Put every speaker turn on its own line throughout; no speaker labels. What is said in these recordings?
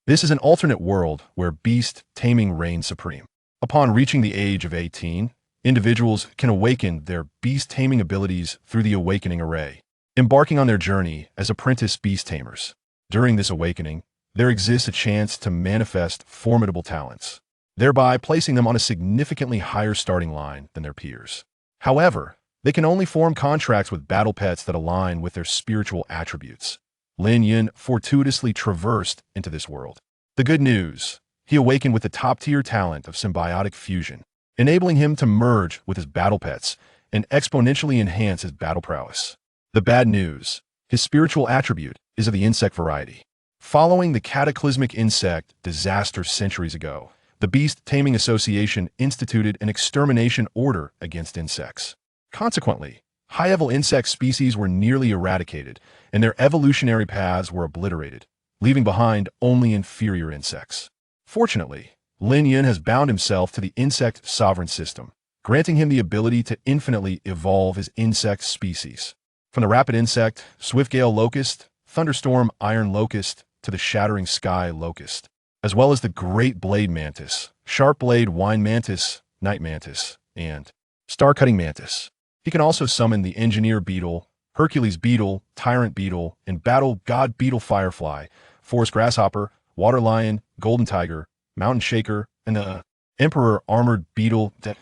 This is an alternate world where beast taming reigns supreme. Upon reaching the age of 18, individuals can awaken their beast taming abilities through the awakening array, embarking on their journey as apprentice beast tamers. During this awakening, there exists a chance to manifest formidable talents, thereby placing them on a significantly higher starting line than their peers. However, they can only form contracts with battle pets that align with their spiritual attributes. Lin Yun fortuitously traversed into this world. The good news: he awakened with the top-tier talent of symbiotic fusion, enabling him to merge with his battle pets and exponentially enhance his battle prowess. The bad news: his spiritual attribute is of the insect variety. Following the cataclysmic insect disaster centuries ago, the Beast Taming Association instituted an extermination order against insects. Consequently, high-level insect species were nearly eradicated, and their evolutionary paths were obliterated, leaving behind only inferior insects. Fortunately, Lin Yun has bound himself to the insect sovereign system, granting him the ability to infinitely evolve his insect species. From the rapid insect, swift gale locust, thunderstorm iron locust, to the shattering sky locust, as well as the great blade mantis, sharp blade wine mantis, night mantis, and star-cutting mantis. He can also summon the engineer beetle, Hercules beetle, tyrant beetle, and battle god beetle firefly, forest grasshopper, water lion, golden tiger, mountain shaker, and the emperor armored beetle that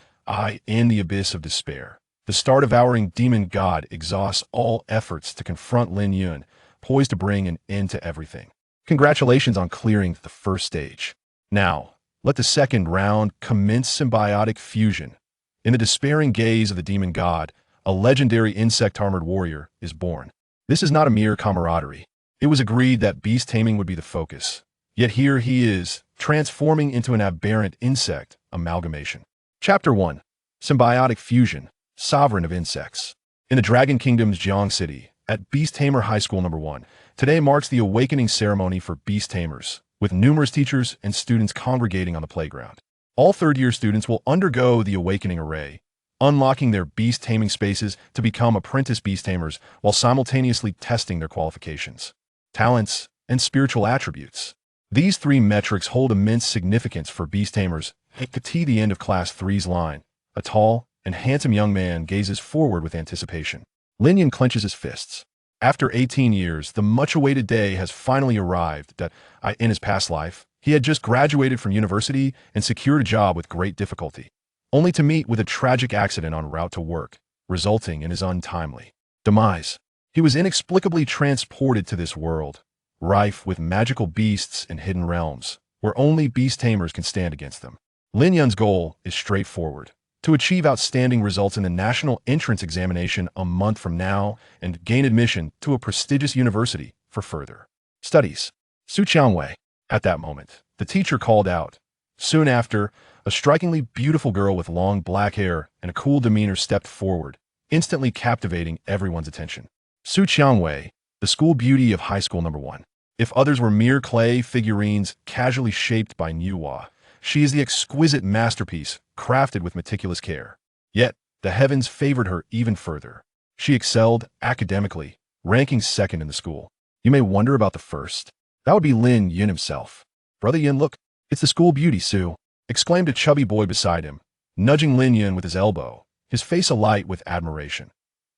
in the abyss of despair. The star-devouring demon god exhausts all efforts to confront Lin Yun, poised to bring an end to everything. Congratulations on clearing the first stage. Now, let the second round commence. Symbiotic fusion. In the despairing gaze of the demon god, a legendary insect-armored warrior is born. This is not a mere camaraderie. It was agreed that beast taming would be the focus. Yet here he is, transforming into an aberrant insect amalgamation. Chapter 1. Symbiotic Fusion, Sovereign of Insects. In the Dragon Kingdom's Jiang City, at Beast Tamer High School No. 1, today marks the awakening ceremony for beast tamers, with numerous teachers and students congregating on the playground. All third-year students will undergo the awakening array, unlocking their beast taming spaces to become apprentice beast tamers while simultaneously testing their qualifications, talents, and spiritual attributes. These three metrics hold immense significance for beast tamers. At the end of Class 3's line, a tall and handsome young man gazes forward with anticipation. Lin Yun clenches his fists. After 18 years, the much-awaited day has finally arrived that, in his past life, he had just graduated from university and secured a job with great difficulty, only to meet with a tragic accident en route to work, resulting in his untimely demise. He was inexplicably transported to this world, rife with magical beasts and hidden realms, where only beast tamers can stand against them. Lin Yun's goal is straightforward: to achieve outstanding results in the national entrance examination a month from now and gain admission to a prestigious university for further studies. Su Qiangwei. At that moment, the teacher called out. Soon after, a strikingly beautiful girl with long black hair and a cool demeanor stepped forward, instantly captivating everyone's attention. Su Qiangwei, the school beauty of High School No. 1. If others were mere clay figurines casually shaped by Nuwa, she is the exquisite masterpiece crafted with meticulous care. Yet, the heavens favored her even further. She excelled academically, ranking second in the school. You may wonder about the first. That would be Lin Yun himself. Brother Yun, look, it's the school beauty, Su, exclaimed a chubby boy beside him, nudging Lin Yun with his elbow, his face alight with admiration.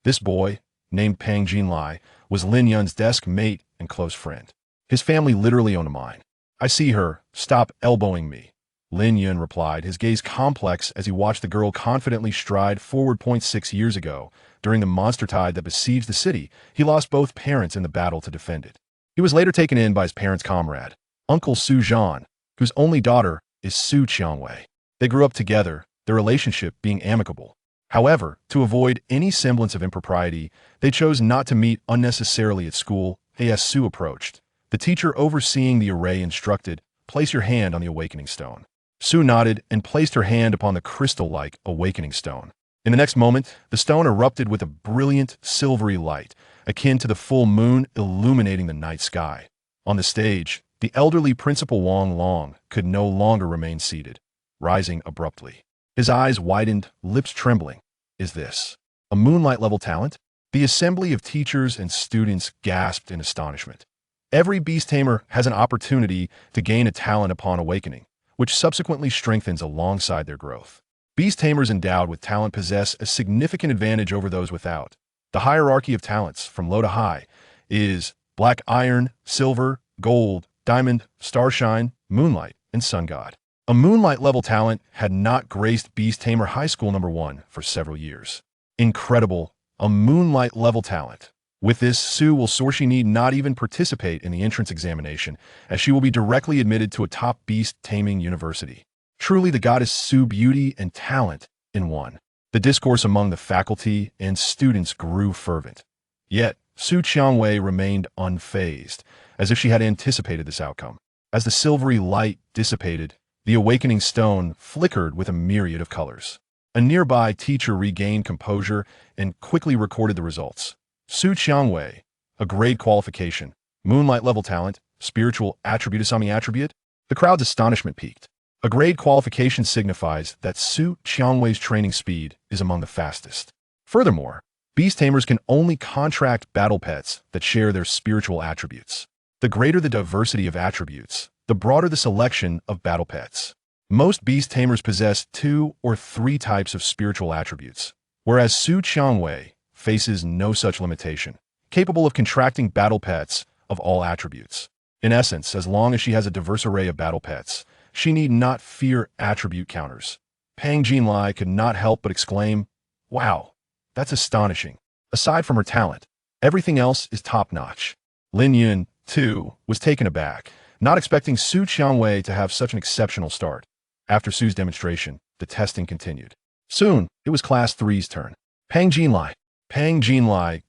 This boy, named Pang Jinlai, was Lin Yun's desk mate and close friend. His family literally owned a mine. I see her. Stop elbowing me, Lin Yun replied, his gaze complex as he watched the girl confidently stride forward. 6 years ago, during the monster tide that besieged the city, he lost both parents in the battle to defend it. He was later taken in by his parents' comrade, Uncle Su Zhan, whose only daughter is Su Qiangwei. They grew up together, their relationship being amicable. However, to avoid any semblance of impropriety, they chose not to meet unnecessarily at school. As Su approached, the teacher overseeing the array instructed, "Place your hand on the awakening stone." Su nodded and placed her hand upon the crystal-like awakening stone. In the next moment, the stone erupted with a brilliant, silvery light, akin to the full moon illuminating the night sky. On the stage, the elderly Principal Wang Long could no longer remain seated, rising abruptly. His eyes widened, lips trembling. Is this a moonlight-level talent? The assembly of teachers and students gasped in astonishment. Every beast tamer has an opportunity to gain a talent upon awakening, which subsequently strengthens alongside their growth. Beast tamers endowed with talent possess a significant advantage over those without. The hierarchy of talents, from low to high, is black iron, silver, gold, diamond, starshine, moonlight, and sun god. A moonlight level talent had not graced Beast Tamer High School #1 for several years. Incredible, a moonlight level talent. With this, Sue will soar she need not even participate in the entrance examination, as she will be directly admitted to a top beast taming university. Truly the goddess Sue beauty and talent in one. The discourse among the faculty and students grew fervent. Yet, Su Qiangwei remained unfazed, as if she had anticipated this outcome. As the silvery light dissipated, the awakening stone flickered with a myriad of colors. A nearby teacher regained composure and quickly recorded the results. Su Qiangwei, a grade qualification, moonlight level talent, spiritual attribute Asami attribute. The crowd's astonishment peaked. A grade qualification signifies that Su Qiangwei's training speed is among the fastest. Furthermore, beast tamers can only contract battle pets that share their spiritual attributes. The greater the diversity of attributes, the broader the selection of battle pets. Most beast tamers possess 2 or 3 types of spiritual attributes, whereas Su Qiangwei faces no such limitation, capable of contracting battle pets of all attributes. In essence, as long as she has a diverse array of battle pets, she need not fear attribute counters. Pang Jinlai could not help but exclaim, "Wow, that's astonishing. Aside from her talent, everything else is top-notch." Lin Yun, too, was taken aback, not expecting Su Qiangwei to have such an exceptional start. After Su's demonstration, the testing continued. Soon, it was Class 3's turn. Pang Jinlai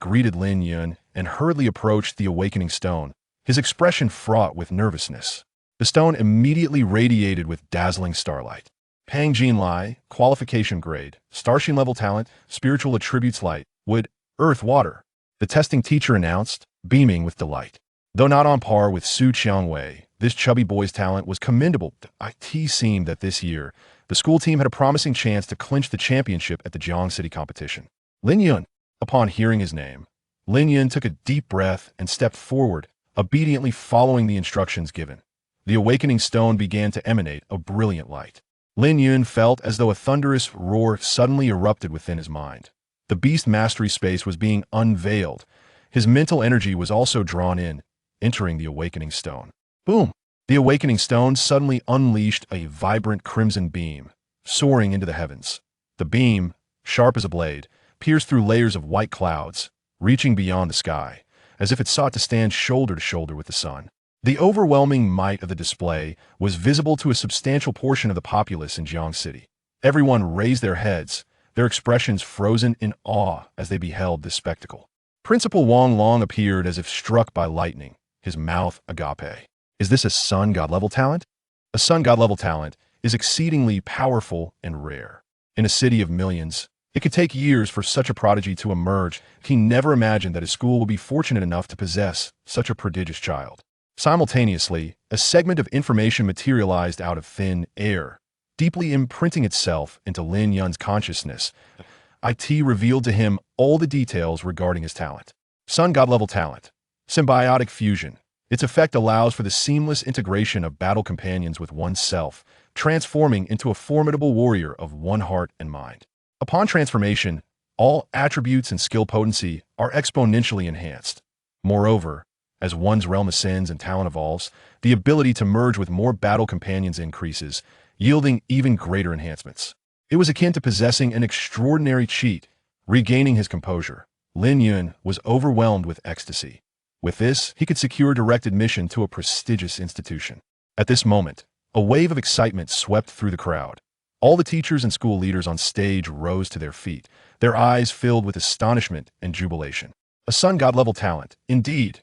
greeted Lin Yun and hurriedly approached the awakening stone, his expression fraught with nervousness. The stone immediately radiated with dazzling starlight. Pang Jinlai, qualification grade, starshine level talent, spiritual attributes light, wood, earth, water. The testing teacher announced, beaming with delight. Though not on par with Su Qiangwei, this chubby boy's talent was commendable. It seemed that this year, the school team had a promising chance to clinch the championship at the Jiang City competition. Lin Yun. Upon hearing his name, Lin Yun took a deep breath and stepped forward, obediently following the instructions given. The awakening stone began to emanate a brilliant light. Lin Yun felt as though a thunderous roar suddenly erupted within his mind. The beast mastery space was being unveiled. His mental energy was also drawn in, entering the awakening stone. Boom! The awakening stone suddenly unleashed a vibrant crimson beam, soaring into the heavens. The beam, sharp as a blade, pierced through layers of white clouds, reaching beyond the sky, as if it sought to stand shoulder to shoulder with the sun. The overwhelming might of the display was visible to a substantial portion of the populace in Jiang City. Everyone raised their heads, their expressions frozen in awe as they beheld this spectacle. Principal Wang Long appeared as if struck by lightning, his mouth agape. Is this a sun god level talent? A sun god level talent is exceedingly powerful and rare. In a city of millions, it could take years for such a prodigy to emerge. He never imagined that his school would be fortunate enough to possess such a prodigious child. Simultaneously, a segment of information materialized out of thin air, deeply imprinting itself into Lin Yun's consciousness. IT revealed to him all the details regarding his talent. Sun God level talent. Symbiotic fusion. Its effect allows for the seamless integration of battle companions with oneself, transforming into a formidable warrior of one heart and mind. Upon transformation, all attributes and skill potency are exponentially enhanced. Moreover, as one's realm ascends and talent evolves, the ability to merge with more battle companions increases, yielding even greater enhancements. It was akin to possessing an extraordinary cheat. Regaining his composure, Lin Yun was overwhelmed with ecstasy. With this, he could secure direct admission to a prestigious institution. At this moment, a wave of excitement swept through the crowd. All the teachers and school leaders on stage rose to their feet, their eyes filled with astonishment and jubilation. A sun god level talent, indeed.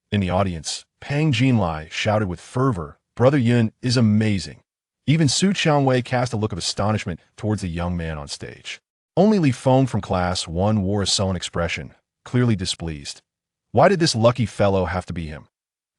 In the audience, Pang Jinlai shouted with fervor, "Brother Yun is amazing." Even Su Qiangwei cast a look of astonishment towards the young man on stage. Only Li Feng from Class 1 wore a sullen expression, clearly displeased. Why did this lucky fellow have to be him?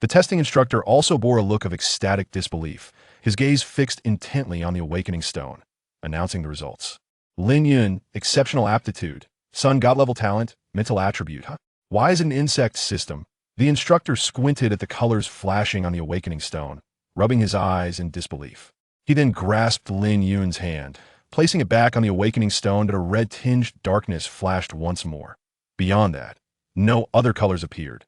The testing instructor also bore a look of ecstatic disbelief, his gaze fixed intently on the awakening stone, announcing the results. Lin Yun, exceptional aptitude, sun god level talent, mental attribute. Why is it an insect system? The instructor squinted at the colors flashing on the awakening stone, rubbing his eyes in disbelief. He then grasped Lin Yun's hand, placing it back on the awakening stone, that a red-tinged darkness flashed once more. Beyond that, no other colors appeared.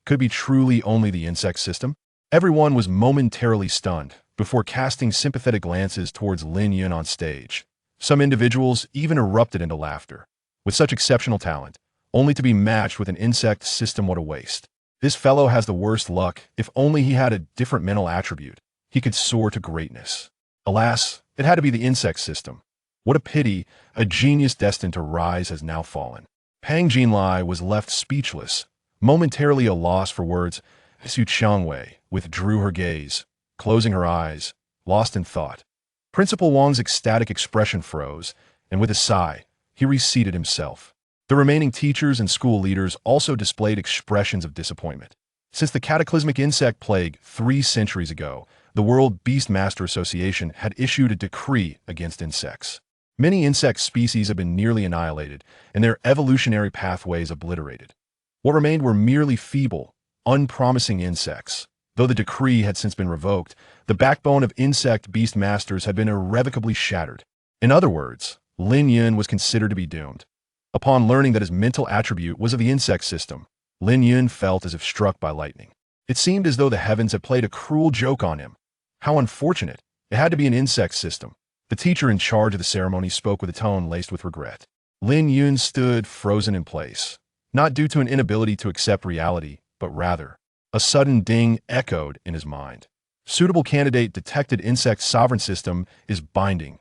Could it be truly only the insect system? Everyone was momentarily stunned before casting sympathetic glances towards Lin Yun on stage. Some individuals even erupted into laughter. With such exceptional talent, only to be matched with an insect system, what a waste. This fellow has the worst luck. If only he had a different mental attribute, he could soar to greatness. Alas, it had to be the insect system. What a pity, a genius destined to rise has now fallen. Pang Jinlai was left speechless, momentarily a loss for words. Su Changwei withdrew her gaze, closing her eyes, lost in thought. Principal Wang's ecstatic expression froze, and with a sigh, he reseated himself. The remaining teachers and school leaders also displayed expressions of disappointment. Since the cataclysmic insect plague 3 centuries ago, the World Beast Master Association had issued a decree against insects. Many insect species have been nearly annihilated, and their evolutionary pathways obliterated. What remained were merely feeble, unpromising insects. Though the decree had since been revoked, the backbone of insect beast masters had been irrevocably shattered. In other words, Lin Yun was considered to be doomed. Upon learning that his mental attribute was of the insect system, Lin Yun felt as if struck by lightning. It seemed as though the heavens had played a cruel joke on him. How unfortunate. It had to be an insect system. The teacher in charge of the ceremony spoke with a tone laced with regret. Lin Yun stood frozen in place, not due to an inability to accept reality, but rather, a sudden ding echoed in his mind. Suitable candidate detected. Insect sovereign system is binding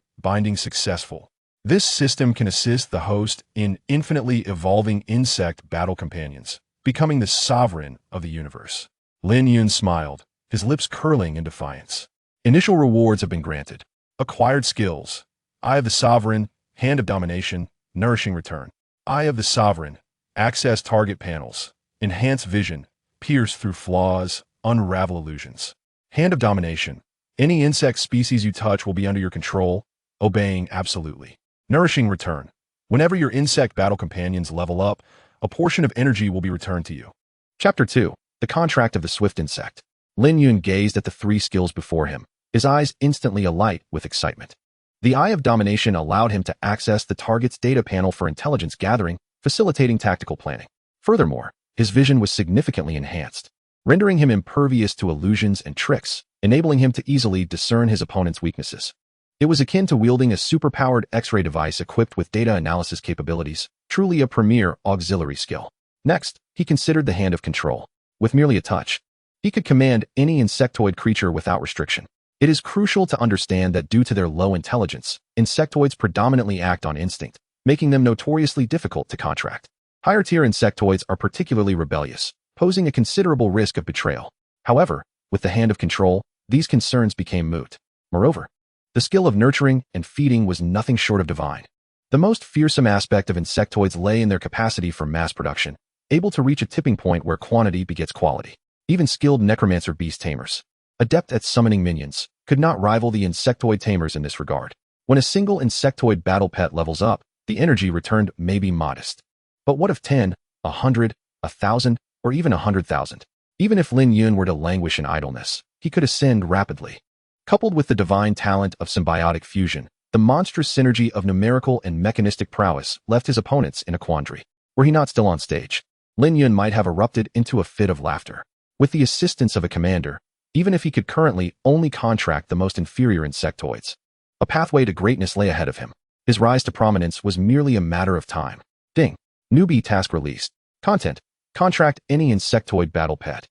successful. This system can assist the host in infinitely evolving insect battle companions, becoming the sovereign of the universe. Lin Yun smiled, his lips curling in defiance. Initial rewards have been granted. Acquired skills: Eye of the Sovereign, Hand of Domination, Nourishing Return. Eye of the Sovereign: access target panels, enhance vision, pierce through flaws, unravel illusions. Hand of Domination: any insect species you touch will be under your control, obeying absolutely. Nourishing Return: whenever your insect battle companions level up, a portion of energy will be returned to you. Chapter 2. The Contract of the Swift Insect. Lin Yun gazed at the 3 skills before him, his eyes instantly alight with excitement. The Eye of Domination allowed him to access the target's data panel for intelligence gathering, facilitating tactical planning. Furthermore, his vision was significantly enhanced, rendering him impervious to illusions and tricks, enabling him to easily discern his opponent's weaknesses. It was akin to wielding a superpowered X-ray device equipped with data analysis capabilities, truly a premier auxiliary skill. Next, he considered the Hand of Control. With merely a touch, he could command any insectoid creature without restriction. It is crucial to understand that due to their low intelligence, insectoids predominantly act on instinct, making them notoriously difficult to contract. Higher-tier insectoids are particularly rebellious, posing a considerable risk of betrayal. However, with the Hand of Control, these concerns became moot. Moreover, the skill of nurturing and feeding was nothing short of divine. The most fearsome aspect of insectoids lay in their capacity for mass production, able to reach a tipping point where quantity begets quality. Even skilled necromancer beast tamers, adept at summoning minions, could not rival the insectoid tamers in this regard. When a single insectoid battle pet levels up, the energy returned may be modest. But what if 10, 100, 1,000, or even 100,000? Even if Lin Yun were to languish in idleness, he could ascend rapidly. Coupled with the divine talent of symbiotic fusion, the monstrous synergy of numerical and mechanistic prowess left his opponents in a quandary. Were he not still on stage, Lin Yun might have erupted into a fit of laughter. With the assistance of a commander, even if he could currently only contract the most inferior insectoids, a pathway to greatness lay ahead of him. His rise to prominence was merely a matter of time. Ding. Newbie task released. Content: contract any insectoid battle pet.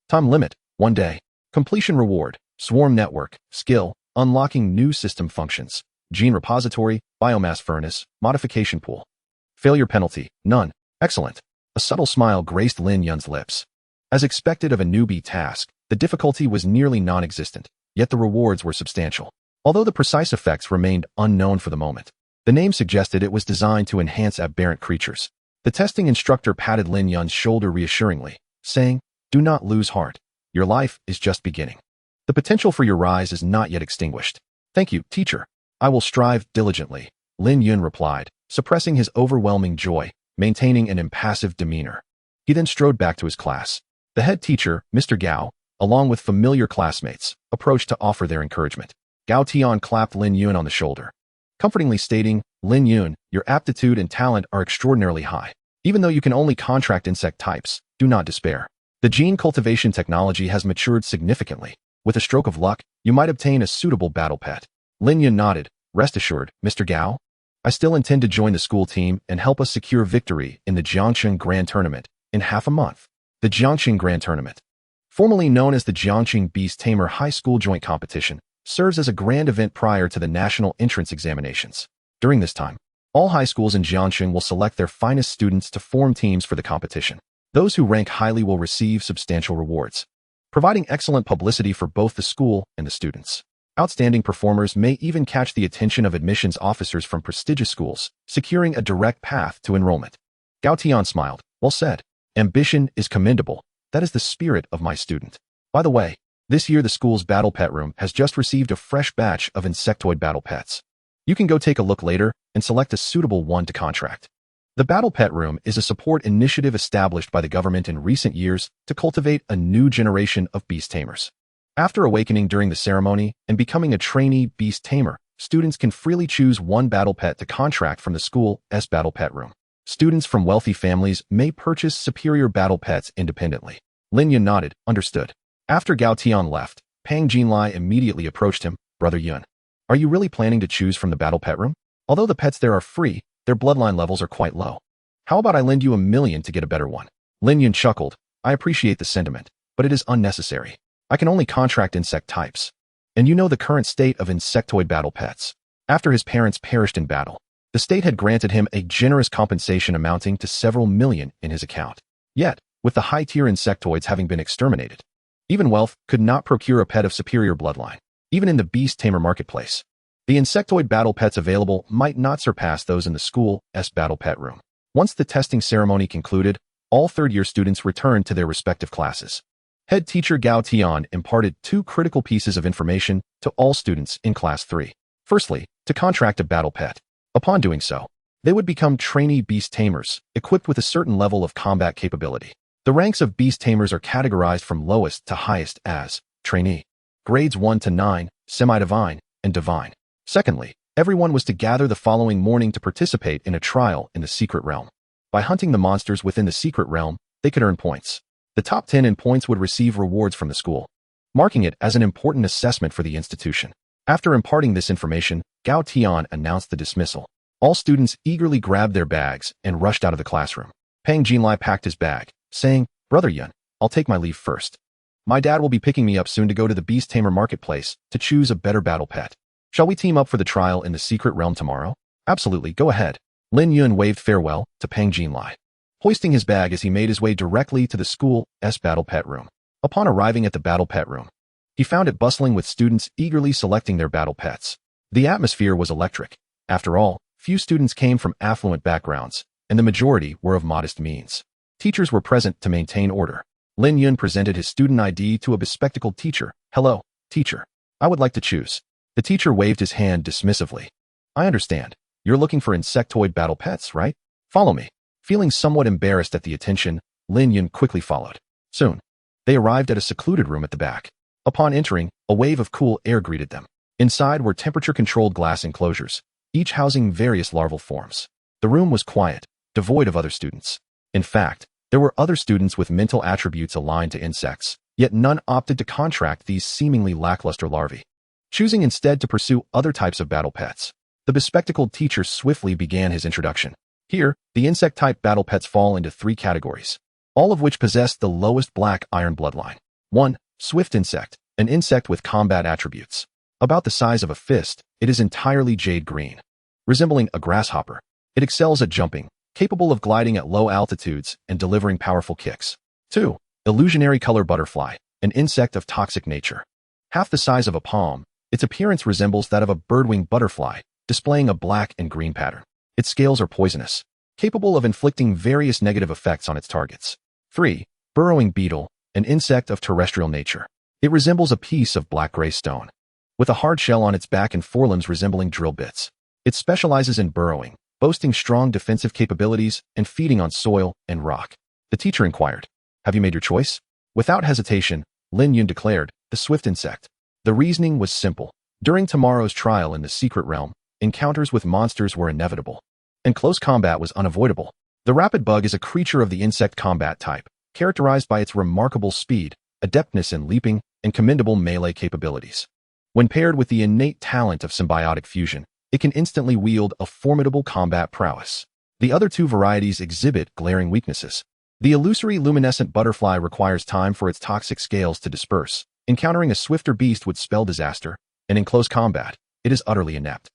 Time limit: 1 day. Completion reward: swarm network. Skill: unlocking new system functions. Gene repository, biomass furnace, modification pool. Failure penalty: none. Excellent. A subtle smile graced Lin Yun's lips. As expected of a newbie task, the difficulty was nearly non-existent, yet the rewards were substantial. Although the precise effects remained unknown for the moment, the name suggested it was designed to enhance aberrant creatures. The testing instructor patted Lin Yun's shoulder reassuringly, saying, "Do not lose heart. Your life is just beginning. The potential for your rise is not yet extinguished." "Thank you, teacher. I will strive diligently," Lin Yun replied, suppressing his overwhelming joy, maintaining an impassive demeanor. He then strode back to his class. The head teacher, Mr. Gao, along with familiar classmates, approached to offer their encouragement. Gao Tian clapped Lin Yun on the shoulder, comfortingly stating, "Lin Yun, your aptitude and talent are extraordinarily high. Even though you can only contract insect types, do not despair. The gene cultivation technology has matured significantly. With a stroke of luck, you might obtain a suitable battle pet." Lin Yun nodded. "Rest assured, Mr. Gao, I still intend to join the school team and help us secure victory in the Jiangxing Grand Tournament in half a month." The Jiangxing Grand Tournament, formerly known as the Jiangxing Beast Tamer High School Joint Competition, serves as a grand event prior to the national entrance examinations. During this time, all high schools in Jiangxing will select their finest students to form teams for the competition. Those who rank highly will receive substantial rewards, providing excellent publicity for both the school and the students. Outstanding performers may even catch the attention of admissions officers from prestigious schools, securing a direct path to enrollment. Gao Tian smiled. "Well said. Ambition is commendable. That is the spirit of my student. By the way, this year the school's battle pet room has just received a fresh batch of insectoid battle pets. You can go take a look later and select a suitable one to contract." The Battle Pet Room is a support initiative established by the government in recent years to cultivate a new generation of beast tamers. After awakening during the ceremony and becoming a trainee beast tamer, students can freely choose one battle pet to contract from the school's Battle Pet Room. Students from wealthy families may purchase superior battle pets independently. Lin Yun nodded. "Understood." After Gao Tian left, Pang Jinlai immediately approached him. "Brother Yun, are you really planning to choose from the Battle Pet Room? Although the pets there are free, their bloodline levels are quite low. How about I lend you $1 million to get a better one?" Lin Yun chuckled. "I appreciate the sentiment, but it is unnecessary. I can only contract insect types. And you know the current state of insectoid battle pets. After his parents perished in battle, the state had granted him a generous compensation amounting to several million in his account. Yet, with the high-tier insectoids having been exterminated, even wealth could not procure a pet of superior bloodline, even in the beast tamer marketplace. The insectoid battle pets available might not surpass those in the school's battle pet room." Once the testing ceremony concluded, all third-year students returned to their respective classes. Head teacher Gao Tian imparted 2 critical pieces of information to all students in Class 3. Firstly, to contract a battle pet. Upon doing so, they would become trainee beast tamers, equipped with a certain level of combat capability. The ranks of beast tamers are categorized from lowest to highest as trainee, grades 1 to 9, semi-divine, and divine. Secondly, everyone was to gather the following morning to participate in a trial in the secret realm. By hunting the monsters within the secret realm, they could earn points. The top 10 in points would receive rewards from the school, marking it as an important assessment for the institution. After imparting this information, Gao Tian announced the dismissal. All students eagerly grabbed their bags and rushed out of the classroom. Pang Jinlai packed his bag, saying, "Brother Yun, I'll take my leave first. My dad will be picking me up soon to go to the Beast Tamer marketplace to choose a better battle pet. Shall we team up for the trial in the secret realm tomorrow?" "Absolutely, go ahead." Lin Yun waved farewell to Pang Jinlai, hoisting his bag as he made his way directly to the school's battle pet room. Upon arriving at the battle pet room, he found it bustling with students eagerly selecting their battle pets. The atmosphere was electric. After all, few students came from affluent backgrounds, and the majority were of modest means. Teachers were present to maintain order. Lin Yun presented his student ID to a bespectacled teacher. "Hello, teacher. I would like to choose." The teacher waved his hand dismissively. "I understand. You're looking for insectoid battle pets, right? Follow me." Feeling somewhat embarrassed at the attention, Lin Yun quickly followed. Soon, they arrived at a secluded room at the back. Upon entering, a wave of cool air greeted them. Inside were temperature-controlled glass enclosures, each housing various larval forms. The room was quiet, devoid of other students. In fact, there were other students with mental attributes aligned to insects, yet none opted to contract these seemingly lackluster larvae, choosing instead to pursue other types of battle pets. The bespectacled teacher swiftly began his introduction. Here, the insect-type battle pets fall into 3 categories, all of which possess the lowest black iron bloodline. 1. Swift insect, an insect with combat attributes. About the size of a fist, it is entirely jade green. Resembling a grasshopper, it excels at jumping, capable of gliding at low altitudes and delivering powerful kicks. 2. Illusionary color butterfly, an insect of toxic nature. Half the size of a palm, its appearance resembles that of a birdwing butterfly, displaying a black and green pattern. Its scales are poisonous, capable of inflicting various negative effects on its targets. 3. Burrowing beetle, an insect of terrestrial nature. It resembles a piece of black-gray stone, with a hard shell on its back and forelimbs resembling drill bits. It specializes in burrowing, boasting strong defensive capabilities and feeding on soil and rock. The teacher inquired, "Have you made your choice?" Without hesitation, Lin Yun declared, the swift insect. The reasoning was simple. During tomorrow's trial in the secret realm, encounters with monsters were inevitable, and close combat was unavoidable. The rapid bug is a creature of the insect combat type, characterized by its remarkable speed, adeptness in leaping, and commendable melee capabilities. When paired with the innate talent of symbiotic fusion, it can instantly wield a formidable combat prowess. The other two varieties exhibit glaring weaknesses. The illusory luminescent butterfly requires time for its toxic scales to disperse. Encountering a swifter beast would spell disaster, and in close combat, it is utterly inept.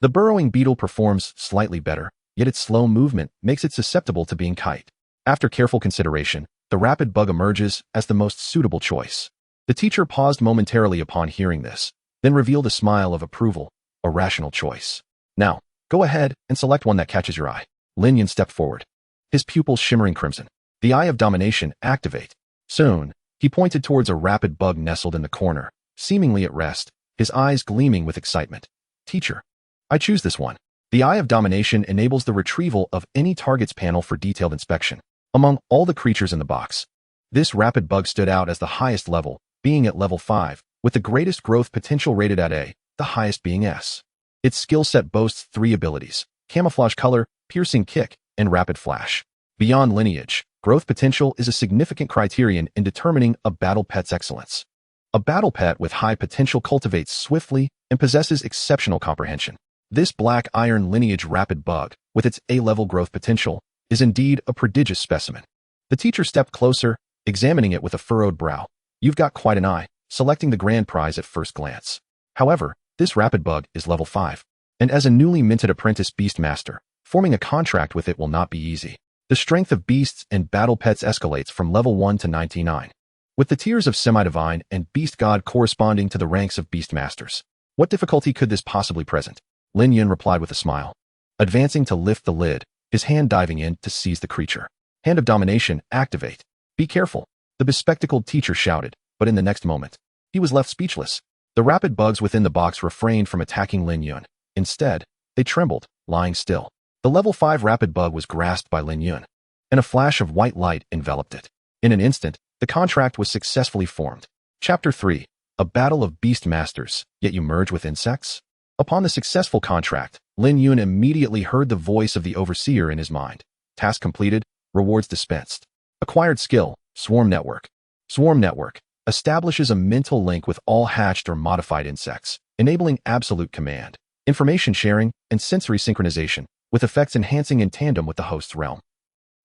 The burrowing beetle performs slightly better, yet its slow movement makes it susceptible to being kite. After careful consideration, the rapid bug emerges as the most suitable choice. The teacher paused momentarily upon hearing this, then revealed a smile of approval, a rational choice. Now, go ahead and select one that catches your eye. Lin Yun stepped forward, his pupils shimmering crimson. The Eye of Domination activate. Soon, he pointed towards a rapid bug nestled in the corner, seemingly at rest, his eyes gleaming with excitement. Teacher, I choose this one. The Eye of Domination enables the retrieval of any target's panel for detailed inspection. Among all the creatures in the box, this rapid bug stood out as the highest level, being at level 5, with the greatest growth potential rated at A, the highest being S. Its skill set boasts 3 abilities: Camouflage Color, Piercing Kick, and Rapid Flash. Beyond lineage, growth potential is a significant criterion in determining a battle pet's excellence. A battle pet with high potential cultivates swiftly and possesses exceptional comprehension. This black iron lineage rapid bug, with its A-level growth potential, is indeed a prodigious specimen. The teacher stepped closer, examining it with a furrowed brow. You've got quite an eye, selecting the grand prize at first glance. However, this rapid bug is level 5, and as a newly minted apprentice beast master, forming a contract with it will not be easy. The strength of beasts and battle pets escalates from level 1 to 99, with the tiers of semi-divine and beast god corresponding to the ranks of beast masters. What difficulty could this possibly present? Lin Yun replied with a smile, advancing to lift the lid, his hand diving in to seize the creature. Hand of Domination, activate. Be careful, the bespectacled teacher shouted, but in the next moment, he was left speechless. The rapid bugs within the box refrained from attacking Lin Yun. Instead, they trembled, lying still. The level 5 rapid bug was grasped by Lin Yun, and a flash of white light enveloped it. In an instant, the contract was successfully formed. Chapter 3. A Battle of Beast Masters, Yet You Merge with Insects? Upon the successful contract, Lin Yun immediately heard the voice of the overseer in his mind. Task completed, rewards dispensed. Acquired skill, Swarm Network. Swarm Network establishes a mental link with all hatched or modified insects, enabling absolute command, information sharing, and sensory synchronization, with effects enhancing in tandem with the host's realm.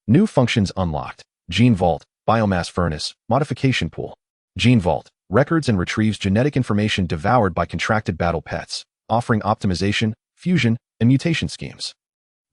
New functions unlocked. Gene Vault, Biomass Furnace, Modification Pool. Gene Vault records and retrieves genetic information devoured by contracted battle pets, offering optimization, fusion, and mutation schemes.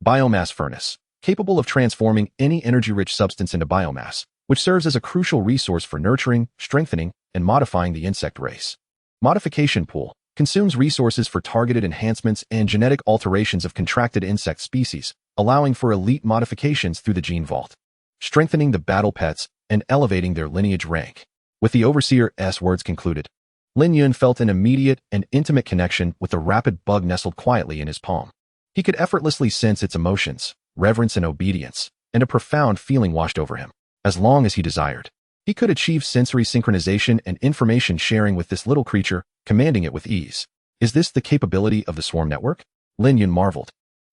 Biomass Furnace, capable of transforming any energy-rich substance into biomass, which serves as a crucial resource for nurturing, strengthening, and modifying the insect race. Modification Pool consumes resources for targeted enhancements and genetic alterations of contracted insect species, allowing for elite modifications through the Gene Vault, strengthening the battle pets and elevating their lineage rank. With the Overseer's words concluded, Lin Yun felt an immediate and intimate connection with the rapid bug nestled quietly in his palm. He could effortlessly sense its emotions, reverence and obedience, and a profound feeling washed over him. As long as he desired, he could achieve sensory synchronization and information sharing with this little creature, commanding it with ease. Is this the capability of the Swarm Network? Lin Yun marveled.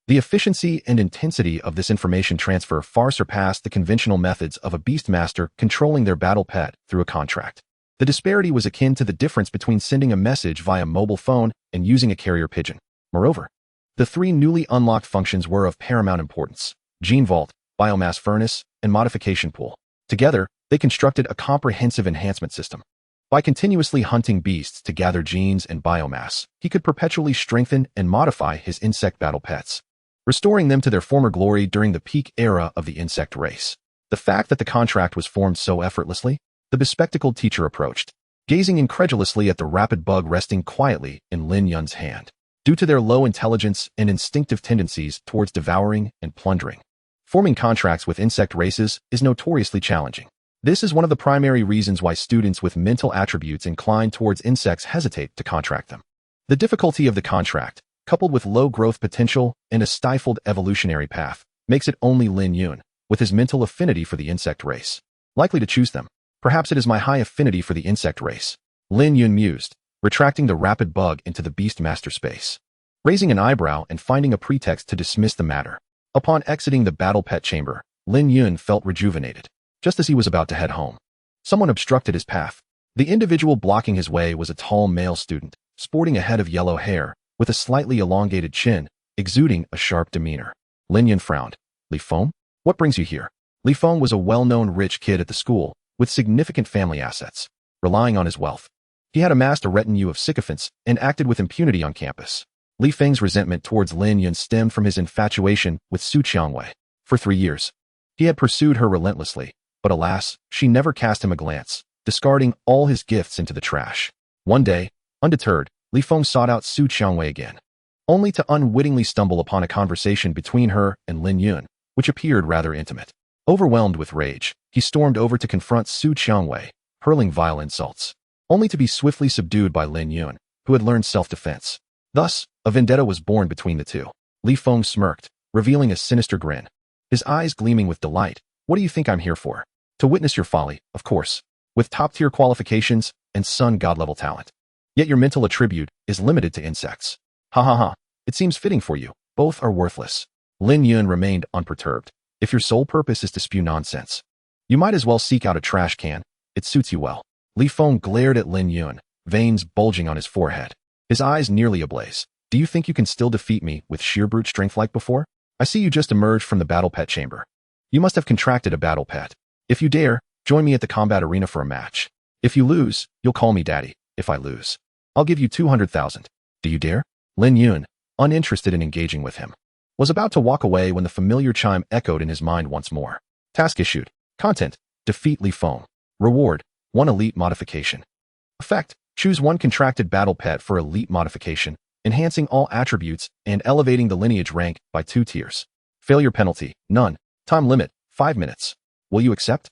The efficiency and intensity of this information transfer far surpassed the conventional methods of a beastmaster controlling their battle pet through a contract. The disparity was akin to the difference between sending a message via mobile phone and using a carrier pigeon. Moreover, the 3 newly unlocked functions were of paramount importance: Gene Vault, Biomass Furnace, and Modification Pool. Together, they constructed a comprehensive enhancement system. By continuously hunting beasts to gather genes and biomass, he could perpetually strengthen and modify his insect battle pets, restoring them to their former glory during the peak era of the insect race. The fact that the contract was formed so effortlessly, the bespectacled teacher approached, gazing incredulously at the rapid bug resting quietly in Lin Yun's hand. Due to their low intelligence and instinctive tendencies towards devouring and plundering, forming contracts with insect races is notoriously challenging. This is one of the primary reasons why students with mental attributes inclined towards insects hesitate to contract them. The difficulty of the contract, coupled with low growth potential and a stifled evolutionary path, makes it only Lin Yun, with his mental affinity for the insect race, likely to choose them. Perhaps it is my high affinity for the insect race. Lin Yun mused, retracting the rapid bug into the beast master space, raising an eyebrow and finding a pretext to dismiss the matter. Upon exiting the battle pet chamber, Lin Yun felt rejuvenated. Just as he was about to head home, someone obstructed his path. The individual blocking his way was a tall male student, sporting a head of yellow hair, with a slightly elongated chin, exuding a sharp demeanor. Lin Yun frowned. Li Feng? What brings you here? Li Feng was a well-known rich kid at the school, with significant family assets. Relying on his wealth, he had amassed a retinue of sycophants and acted with impunity on campus. Li Feng's resentment towards Lin Yun stemmed from his infatuation with Su Qiangwei. For 3 years, he had pursued her relentlessly, but alas, she never cast him a glance, discarding all his gifts into the trash. One day, undeterred, Li Feng sought out Su Qiangwei again, only to unwittingly stumble upon a conversation between her and Lin Yun, which appeared rather intimate. Overwhelmed with rage, he stormed over to confront Su Qiangwei, hurling vile insults, only to be swiftly subdued by Lin Yun, who had learned self-defense. Thus, a vendetta was born between the two. Li Feng smirked, revealing a sinister grin, his eyes gleaming with delight. What do you think I'm here for? To witness your folly, of course, with top-tier qualifications and sun god-level talent. Yet your mental attribute is limited to insects. Ha ha ha, it seems fitting for you. Both are worthless. Lin Yun remained unperturbed. If your sole purpose is to spew nonsense, you might as well seek out a trash can. It suits you well. Li Feng glared at Lin Yun, veins bulging on his forehead, his eyes nearly ablaze. Do you think you can still defeat me with sheer brute strength like before? I see you just emerged from the battle pet chamber. You must have contracted a battle pet. If you dare, join me at the combat arena for a match. If you lose, you'll call me daddy. If I lose, I'll give you 200,000. Do you dare? Lin Yun, uninterested in engaging with him, was about to walk away when the familiar chime echoed in his mind once more. Task issued. Content: defeat Li Feng. Reward: 1 elite modification. Effect: choose 1 contracted battle pet for elite modification, enhancing all attributes and elevating the lineage rank by 2 tiers. Failure penalty: none. Time limit: 5 minutes. Will you accept?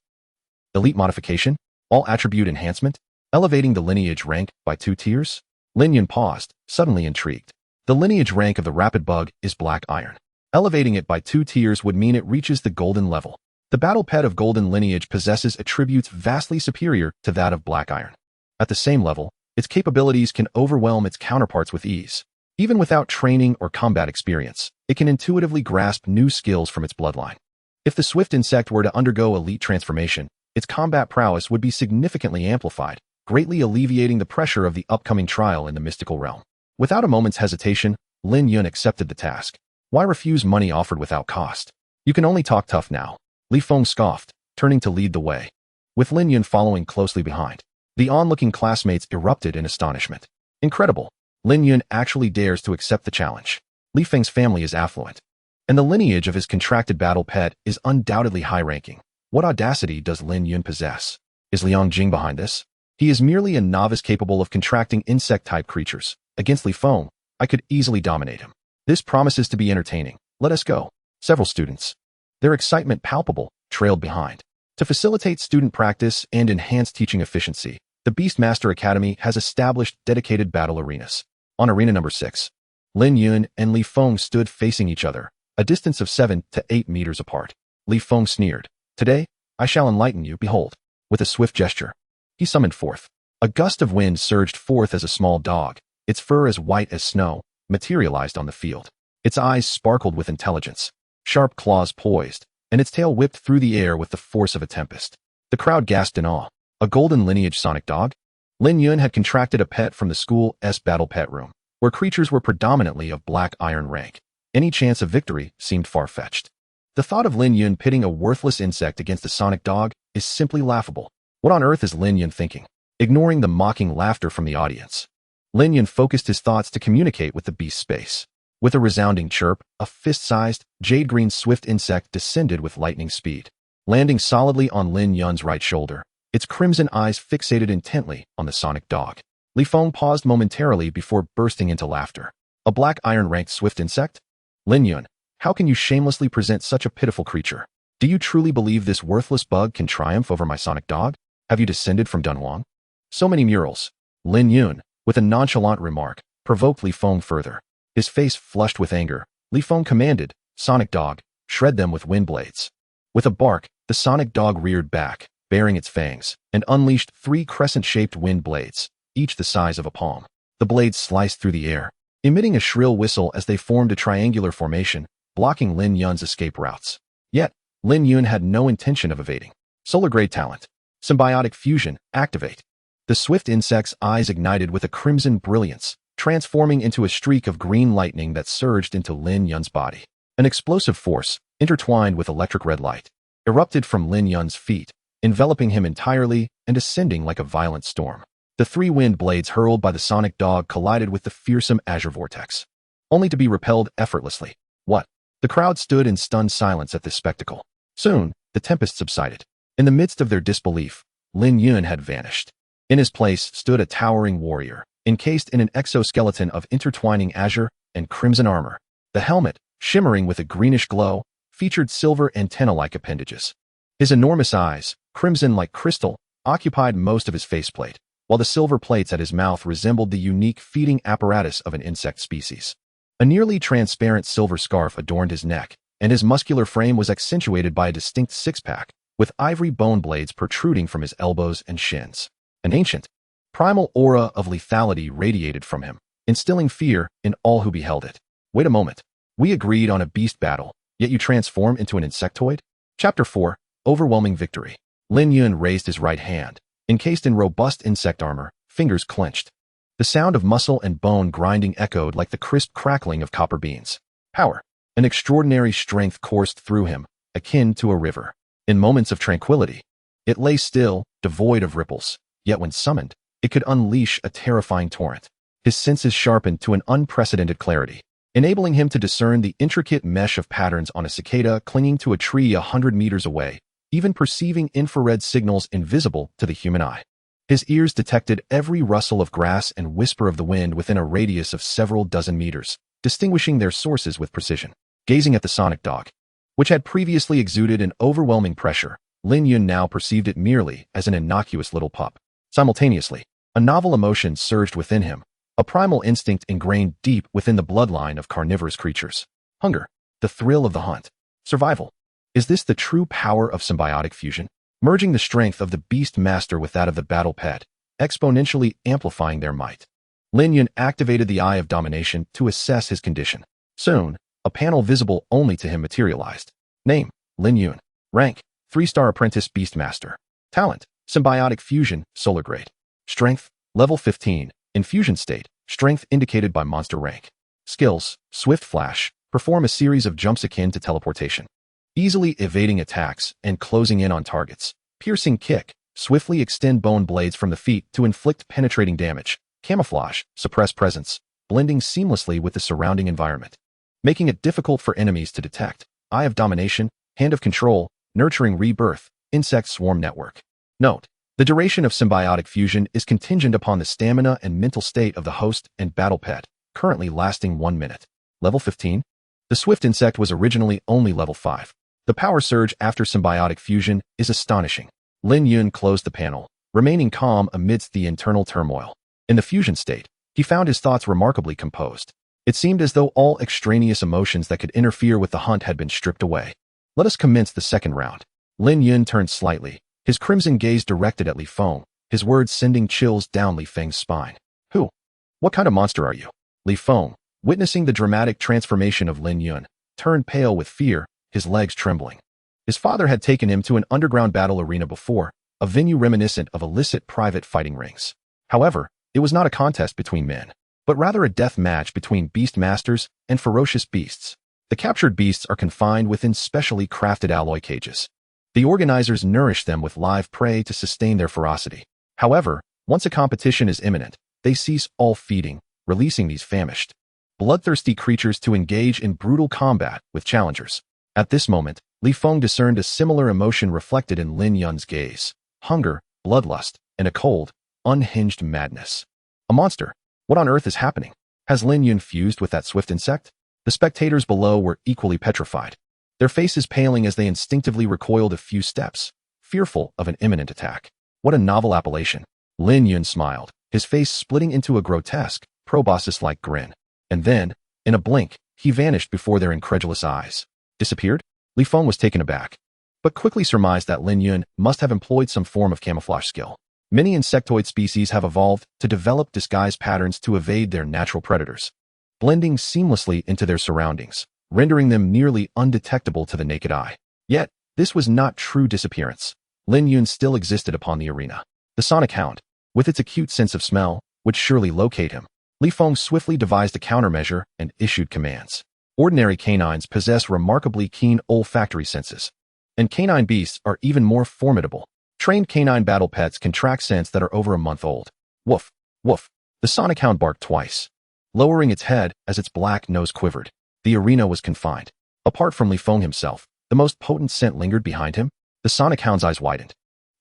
Elite modification: all attribute enhancement, elevating the lineage rank by 2 tiers. Lin Yun paused, suddenly intrigued. The lineage rank of the rapid bug is black iron. Elevating it by 2 tiers would mean it reaches the golden level. The battle pet of golden lineage possesses attributes vastly superior to that of black iron. At the same level, its capabilities can overwhelm its counterparts with ease. Even without training or combat experience, it can intuitively grasp new skills from its bloodline. If the swift insect were to undergo elite transformation, its combat prowess would be significantly amplified, greatly alleviating the pressure of the upcoming trial in the mystical realm. Without a moment's hesitation, Lin Yun accepted the task. Why refuse money offered without cost? You can only talk tough now. Li Feng scoffed, turning to lead the way, with Lin Yun following closely behind. The onlooking classmates erupted in astonishment. Incredible. Lin Yun actually dares to accept the challenge. Li Feng's family is affluent, and the lineage of his contracted battle pet is undoubtedly high-ranking. What audacity does Lin Yun possess? Is Liang Jing behind this? He is merely a novice capable of contracting insect-type creatures. Against Li Feng, I could easily dominate him. This promises to be entertaining. Let us go. Several students, their excitement palpable, trailed behind. To facilitate student practice and enhance teaching efficiency, the Beastmaster Academy has established dedicated battle arenas. On arena number 6, Lin Yun and Li Feng stood facing each other, a distance of 7 to 8 meters apart. Li Feng sneered. Today, I shall enlighten you. Behold. With a swift gesture, he summoned forth. A gust of wind surged forth as a small dog, its fur as white as snow, materialized on the field. Its eyes sparkled with intelligence, sharp claws poised, and its tail whipped through the air with the force of a tempest. The crowd gasped in awe. A golden lineage sonic dog? Lin Yun had contracted a pet from the school's battle pet room, where creatures were predominantly of black iron rank. Any chance of victory seemed far-fetched. The thought of Lin Yun pitting a worthless insect against a sonic dog is simply laughable. What on earth is Lin Yun thinking? Ignoring the mocking laughter from the audience, Lin Yun focused his thoughts to communicate with the beast space. With a resounding chirp, a fist-sized, jade-green swift insect descended with lightning speed, landing solidly on Lin Yun's right shoulder, its crimson eyes fixated intently on the sonic dog. Li Feng paused momentarily before bursting into laughter. A black iron-ranked swift insect? Lin Yun, how can you shamelessly present such a pitiful creature? Do you truly believe this worthless bug can triumph over my sonic dog? Have you descended from Dunhuang? So many murals. Lin Yun, with a nonchalant remark, provoked Li Feng further. His face flushed with anger, Li Feng commanded, Sonic Dog, shred them with wind blades. With a bark, the sonic dog reared back, baring its fangs, and unleashed 3 crescent-shaped wind blades, each the size of a palm. The blades sliced through the air, emitting a shrill whistle as they formed a triangular formation, blocking Lin Yun's escape routes. Yet, Lin Yun had no intention of evading. Solar-grade talent. Symbiotic fusion, activate. The swift insect's eyes ignited with a crimson brilliance, transforming into a streak of green lightning that surged into Lin Yun's body. An explosive force, intertwined with electric red light, erupted from Lin Yun's feet, enveloping him entirely and ascending like a violent storm. The 3 wind blades hurled by the sonic dog collided with the fearsome azure vortex, only to be repelled effortlessly. What? The crowd stood in stunned silence at this spectacle. Soon, the tempest subsided. In the midst of their disbelief, Lin Yun had vanished. In his place stood a towering warrior, encased in an exoskeleton of intertwining azure and crimson armor. The helmet, shimmering with a greenish glow, featured silver antenna-like appendages. His enormous eyes, crimson like crystal, occupied most of his faceplate, while the silver plates at his mouth resembled the unique feeding apparatus of an insect species. A nearly transparent silver scarf adorned his neck, and his muscular frame was accentuated by a distinct six-pack, with ivory bone blades protruding from his elbows and shins. An ancient, primal aura of lethality radiated from him, instilling fear in all who beheld it. Wait a moment. We agreed on a beast battle, yet you transform into an insectoid? Chapter 4, Overwhelming Victory. Lin Yun raised his right hand, encased in robust insect armor, fingers clenched. The sound of muscle and bone grinding echoed like the crisp crackling of copper beans. Power. An extraordinary strength coursed through him, akin to a river. In moments of tranquility, it lay still, devoid of ripples, yet when summoned, it could unleash a terrifying torrent. His senses sharpened to an unprecedented clarity, enabling him to discern the intricate mesh of patterns on a cicada clinging to a tree 100 meters away, even perceiving infrared signals invisible to the human eye. His ears detected every rustle of grass and whisper of the wind within a radius of several dozen meters, distinguishing their sources with precision. Gazing at the sonic dog, which had previously exuded an overwhelming pressure, Lin Yun now perceived it merely as an innocuous little pup. Simultaneously, a novel emotion surged within him, a primal instinct ingrained deep within the bloodline of carnivorous creatures. Hunger, the thrill of the hunt, survival. Is this the true power of symbiotic fusion? Merging the strength of the beast master with that of the battle pet, exponentially amplifying their might. Lin Yun activated the Eye of Domination to assess his condition. Soon, a panel visible only to him materialized. Name, Lin Yun. Rank, 3-star apprentice beastmaster. Talent, symbiotic fusion, solar grade. Strength, level 15. Infusion state, strength indicated by monster rank. Skills, swift flash, perform a series of jumps akin to teleportation, easily evading attacks and closing in on targets. Piercing kick, swiftly extend bone blades from the feet to inflict penetrating damage. Camouflage, suppress presence, blending seamlessly with the surrounding environment, making it difficult for enemies to detect. Eye of Domination, hand of control, nurturing rebirth, insect swarm network. Note, the duration of symbiotic fusion is contingent upon the stamina and mental state of the host and battle pet, currently lasting 1 minute. Level 15? The swift insect was originally only level 5. The power surge after symbiotic fusion is astonishing. Lin Yun closed the panel, remaining calm amidst the internal turmoil. In the fusion state, he found his thoughts remarkably composed. It seemed as though all extraneous emotions that could interfere with the hunt had been stripped away. Let us commence the second round. Lin Yun turned slightly, his crimson gaze directed at Li Feng, his words sending chills down Li Feng's spine. Who? What kind of monster are you? Li Feng, witnessing the dramatic transformation of Lin Yun, turned pale with fear, his legs trembling. His father had taken him to an underground battle arena before, a venue reminiscent of illicit private fighting rings. However, it was not a contest between men, but rather a death match between beast masters and ferocious beasts. The captured beasts are confined within specially crafted alloy cages. The organizers nourish them with live prey to sustain their ferocity. However, once a competition is imminent, they cease all feeding, releasing these famished, bloodthirsty creatures to engage in brutal combat with challengers. At this moment, Li Feng discerned a similar emotion reflected in Lin Yun's gaze: hunger, bloodlust, and a cold, unhinged madness. A monster. What on earth is happening? Has Lin Yun fused with that swift insect? The spectators below were equally petrified, their faces paling as they instinctively recoiled a few steps, fearful of an imminent attack. What a novel appellation. Lin Yun smiled, his face splitting into a grotesque, proboscis-like grin. And then, in a blink, he vanished before their incredulous eyes. Disappeared? Li Feng was taken aback. but quickly surmised that Lin Yun must have employed some form of camouflage skill. Many insectoid species have evolved to develop disguise patterns to evade their natural predators, blending seamlessly into their surroundings, rendering them nearly undetectable to the naked eye. Yet, this was not true disappearance. Lin Yun still existed upon the arena. The sonic hound, with its acute sense of smell, would surely locate him. Li Feng swiftly devised a countermeasure and issued commands. Ordinary canines possess remarkably keen olfactory senses, and canine beasts are even more formidable. Trained canine battle pets can track scents that are over a month old. Woof, woof. The sonic hound barked twice, lowering its head as its black nose quivered. The arena was confined. Apart from Li Feng himself, the most potent scent lingered behind him. The sonic hound's eyes widened,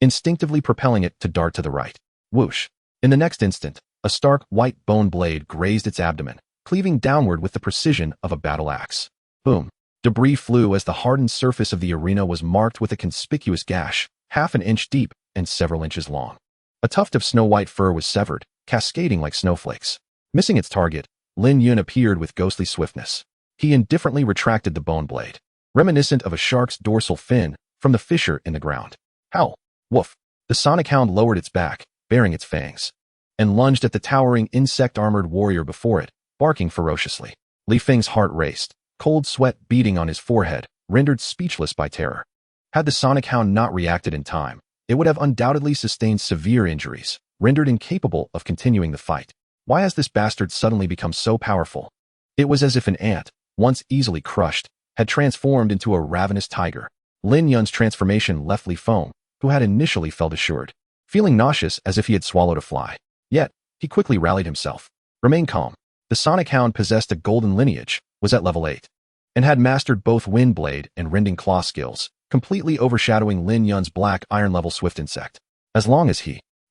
instinctively propelling it to dart to the right. Whoosh. In the next instant, a stark white bone blade grazed its abdomen, cleaving downward with the precision of a battle axe. Boom. Debris flew as the hardened surface of the arena was marked with a conspicuous gash, half an inch deep and several inches long. A tuft of snow-white fur was severed, cascading like snowflakes. Missing its target, Lin Yun appeared with ghostly swiftness. He indifferently retracted the bone blade, reminiscent of a shark's dorsal fin, from the fissure in the ground. Howl! Woof! The sonic hound lowered its back, baring its fangs, and lunged at the towering insect-armored warrior before it, barking ferociously. Li Feng's heart raced, cold sweat beading on his forehead, rendered speechless by terror. Had the sonic hound not reacted in time, it would have undoubtedly sustained severe injuries, rendered incapable of continuing the fight. Why has this bastard suddenly become so powerful? It was as if an ant, once easily crushed, had transformed into a ravenous tiger. Lin Yun's transformation left Li Feng, who had initially felt assured, feeling nauseous as if he had swallowed a fly. Yet, he quickly rallied himself. Remain calm. The sonic hound possessed a golden lineage, was at level 8, and had mastered both wind blade and rending claw skills, completely overshadowing Lin Yun's black iron-level swift insect. As long as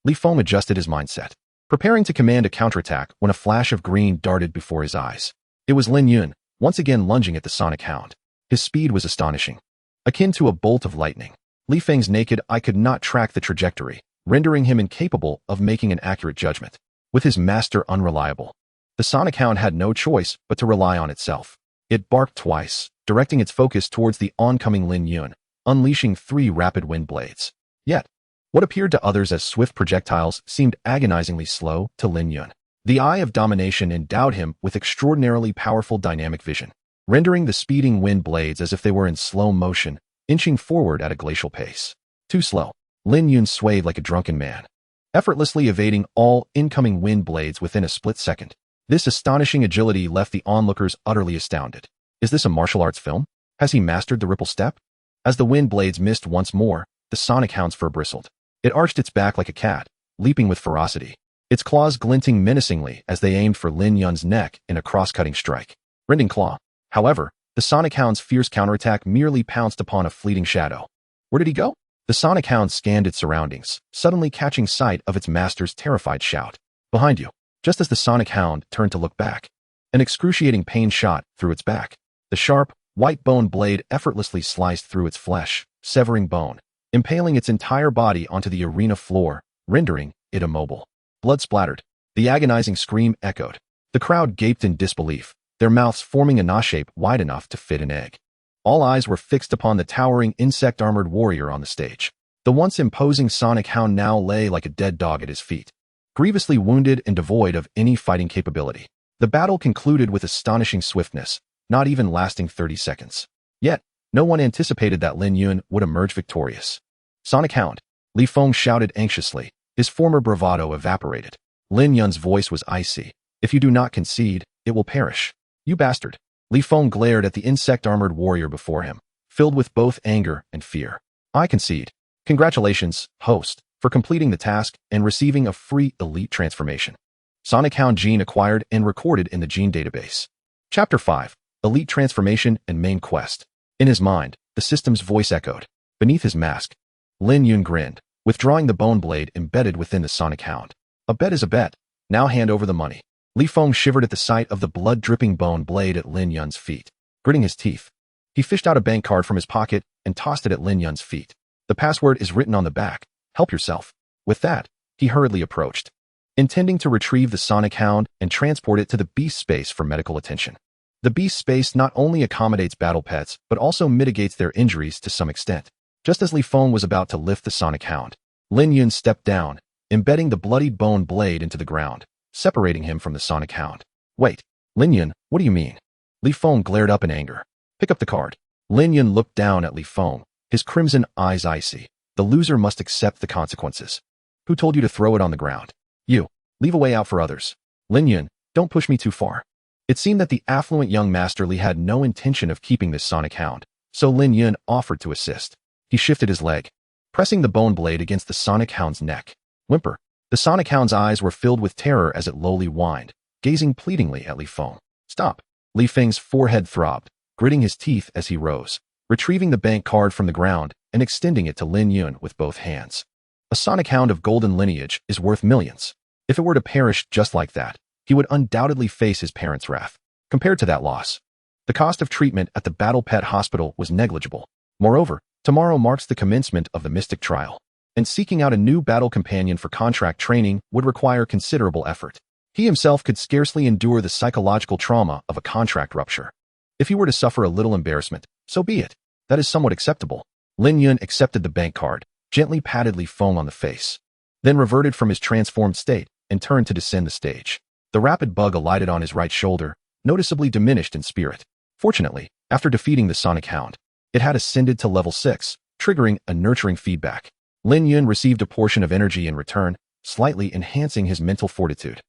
Li Feng adjusted his mindset, preparing to command a counterattack when a flash of green darted before his eyes. It was Lin Yun, once again lunging at the sonic hound. His speed was astonishing, akin to a bolt of lightning. Li Feng's naked eye could not track the trajectory, rendering him incapable of making an accurate judgment. With his master unreliable, the sonic hound had no choice but to rely on itself. It barked twice, directing its focus towards the oncoming Lin Yun, unleashing 3 rapid wind blades. Yet, what appeared to others as swift projectiles seemed agonizingly slow to Lin Yun. The eye of domination endowed him with extraordinarily powerful dynamic vision, rendering the speeding wind blades as if they were in slow motion, inching forward at a glacial pace. Too slow. Lin Yun swayed like a drunken man, effortlessly evading all incoming wind blades within a split second. This astonishing agility left the onlookers utterly astounded. Is this a martial arts film? Has he mastered the ripple step? As the wind blades missed once more, the sonic hound's fur bristled. It arched its back like a cat, leaping with ferocity, its claws glinting menacingly as they aimed for Lin Yun's neck in a cross-cutting strike. Rending claw. However, the sonic hound's fierce counterattack merely pounced upon a fleeting shadow. Where did he go? The sonic hound scanned its surroundings, suddenly catching sight of its master's terrified shout. Behind you. Just as the sonic hound turned to look back, an excruciating pain shot through its back. The sharp, white bone blade effortlessly sliced through its flesh, severing bone, impaling its entire body onto the arena floor, rendering it immobile. Blood splattered. The agonizing scream echoed. The crowd gaped in disbelief, their mouths forming a gnaw shape wide enough to fit an egg. All eyes were fixed upon the towering insect-armored warrior on the stage. The once imposing sonic hound now lay like a dead dog at his feet, grievously wounded and devoid of any fighting capability. The battle concluded with astonishing swiftness, not even lasting 30 seconds. Yet, no one anticipated that Lin Yun would emerge victorious. Sonic hound, Li Feng shouted anxiously, his former bravado evaporated. Lin Yun's voice was icy. If you do not concede, it will perish. You bastard. Li Feng glared at the insect-armored warrior before him, filled with both anger and fear. I concede. Congratulations, host, for completing the task and receiving a free elite transformation. Sonic Hound gene acquired and recorded in the gene database. Chapter 5. Elite Transformation and Main Quest. In his mind, the system's voice echoed. Beneath his mask, Lin Yun grinned, withdrawing the bone blade embedded within the Sonic Hound. A bet is a bet. Now hand over the money. Li Feng shivered at the sight of the blood-dripping bone blade at Lin Yun's feet. Gritting his teeth, he fished out a bank card from his pocket and tossed it at Lin Yun's feet. The password is written on the back. Help yourself. With that, he hurriedly approached, intending to retrieve the Sonic Hound and transport it to the Beast Space for medical attention. The Beast Space not only accommodates battle pets, but also mitigates their injuries to some extent. Just as Li Feng was about to lift the sonic hound, Lin Yun stepped down, embedding the bloodied bone blade into the ground, separating him from the sonic hound. Wait, Lin Yun, what do you mean? Li Feng glared up in anger. Pick up the card. Lin Yun looked down at Li Feng, his crimson eyes icy. The loser must accept the consequences. Who told you to throw it on the ground? You. Leave a way out for others. Lin Yun, don't push me too far. It seemed that the affluent young Master Li had no intention of keeping this sonic hound, so Lin Yun offered to assist. He shifted his leg, pressing the bone blade against the sonic hound's neck. Whimper. The sonic hound's eyes were filled with terror as it lowly whined, gazing pleadingly at Li Feng. Stop. Li Feng's forehead throbbed, gritting his teeth as he rose, retrieving the bank card from the ground and extending it to Lin Yun with both hands. A sonic hound of golden lineage is worth millions. If it were to perish just like that, he would undoubtedly face his parents' wrath. Compared to that loss, the cost of treatment at the Battle Pet Hospital was negligible. Moreover, tomorrow marks the commencement of the Mystic Trial, and seeking out a new battle companion for contract training would require considerable effort. He himself could scarcely endure the psychological trauma of a contract rupture. If he were to suffer a little embarrassment, so be it. That is somewhat acceptable. Lin Yun accepted the bank card, gently patted Li Feng on the face, then reverted from his transformed state and turned to descend the stage. The rapid bug alighted on his right shoulder, noticeably diminished in spirit. Fortunately, after defeating the sonic hound, it had ascended to level 6, triggering a nurturing feedback. Lin Yun received a portion of energy in return, slightly enhancing his mental fortitude.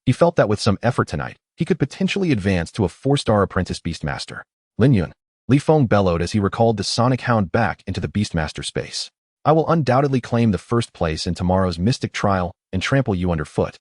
He felt that with some effort tonight, he could potentially advance to a 4-star apprentice Beastmaster. Lin Yun. Li Feng bellowed as he recalled the sonic hound back into the Beastmaster space. I will undoubtedly claim the first place in tomorrow's Mystic Trial and trample you underfoot.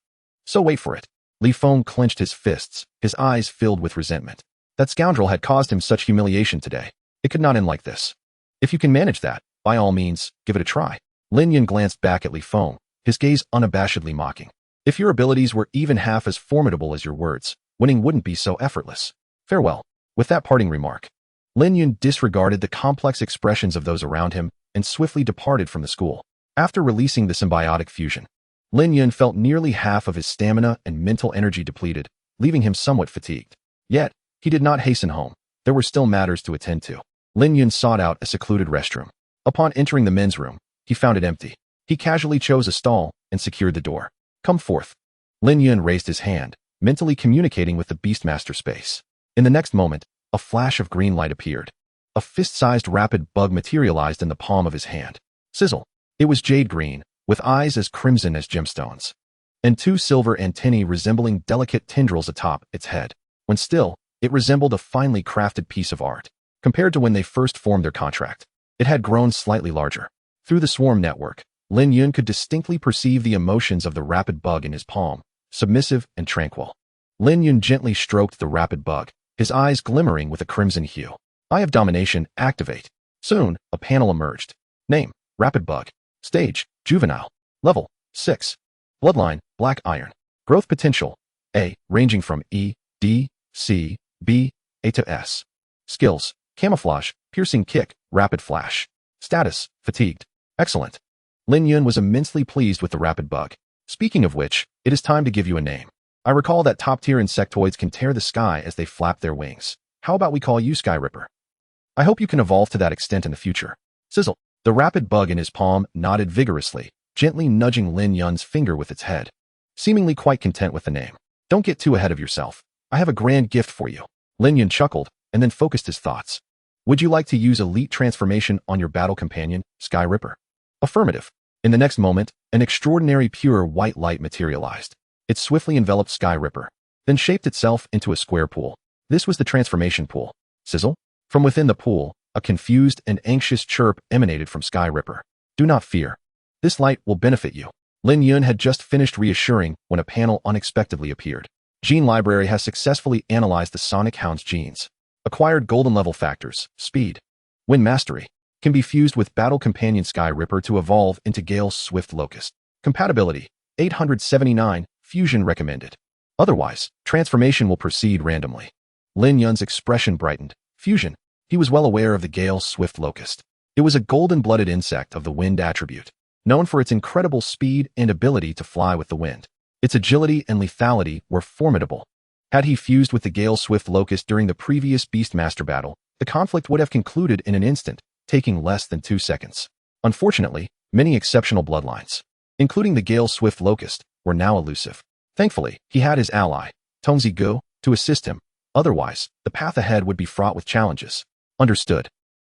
So wait for it. Li Feng clenched his fists, his eyes filled with resentment. That scoundrel had caused him such humiliation today. It could not end like this. If you can manage that, by all means, give it a try. Lin Yun glanced back at Li Feng, his gaze unabashedly mocking. If your abilities were even half as formidable as your words, winning wouldn't be so effortless. Farewell. With that parting remark, Lin Yun disregarded the complex expressions of those around him and swiftly departed from the school. After releasing the symbiotic fusion, Lin Yun felt nearly half of his stamina and mental energy depleted, leaving him somewhat fatigued. Yet, he did not hasten home. There were still matters to attend to. Lin Yun sought out a secluded restroom. Upon entering the men's room, he found it empty. He casually chose a stall and secured the door. Come forth. Lin Yun raised his hand, mentally communicating with the Beastmaster space. In the next moment, a flash of green light appeared. A fist-sized rapid bug materialized in the palm of his hand. Sizzle. It was jade green, with eyes as crimson as gemstones, and 2 silver antennae resembling delicate tendrils atop its head. When still, it resembled a finely crafted piece of art. Compared to when they first formed their contract, it had grown slightly larger. Through the swarm network, Lin Yun could distinctly perceive the emotions of the rapid bug in his palm, submissive and tranquil. Lin Yun gently stroked the rapid bug, his eyes glimmering with a crimson hue. Eye of Domination, activate. Soon, a panel emerged. Name, Rapid Bug. Stage, Juvenile. Level, 6. Bloodline, Black Iron. Growth potential, A, ranging from E, D, C, B, A to S. Skills, Camouflage, Piercing Kick, Rapid Flash. Status, Fatigued. Excellent. Lin Yun was immensely pleased with the rapid bug. Speaking of which, it is time to give you a name. I recall that top-tier insectoids can tear the sky as they flap their wings. How about we call you Sky Ripper? I hope you can evolve to that extent in the future. Sizzle. The rapid bug in his palm nodded vigorously, gently nudging Lin Yun's finger with its head, seemingly quite content with the name. Don't get too ahead of yourself. I have a grand gift for you. Lin Yun chuckled, and then focused his thoughts. Would you like to use elite transformation on your battle companion, Sky Ripper? Affirmative. In the next moment, an extraordinary pure white light materialized. It swiftly enveloped Sky Ripper, then shaped itself into a square pool. This was the transformation pool. Sizzle. From within the pool, a confused and anxious chirp emanated from Sky Ripper. Do not fear. This light will benefit you. Lin Yun had just finished reassuring when a panel unexpectedly appeared. Gene Library has successfully analyzed the Sonic Hound's genes. Acquired golden level factors, speed, wind mastery, can be fused with battle companion Sky Ripper to evolve into Gale's Swift Locust. Compatibility, 879, fusion recommended. Otherwise, transformation will proceed randomly. Lin Yun's expression brightened. Fusion. He was well aware of the Gale's Swift Locust. It was a golden-blooded insect of the wind attribute, known for its incredible speed and ability to fly with the wind. Its agility and lethality were formidable. Had he fused with the Gale's Swift Locust during the previous Beastmaster battle, the conflict would have concluded in an instant, taking less than 2 seconds. Unfortunately, many exceptional bloodlines, including the gale-swift locust, were now elusive. Thankfully, he had his ally, Tongzi Gu, to assist him. Otherwise, the path ahead would be fraught with challenges. Understood.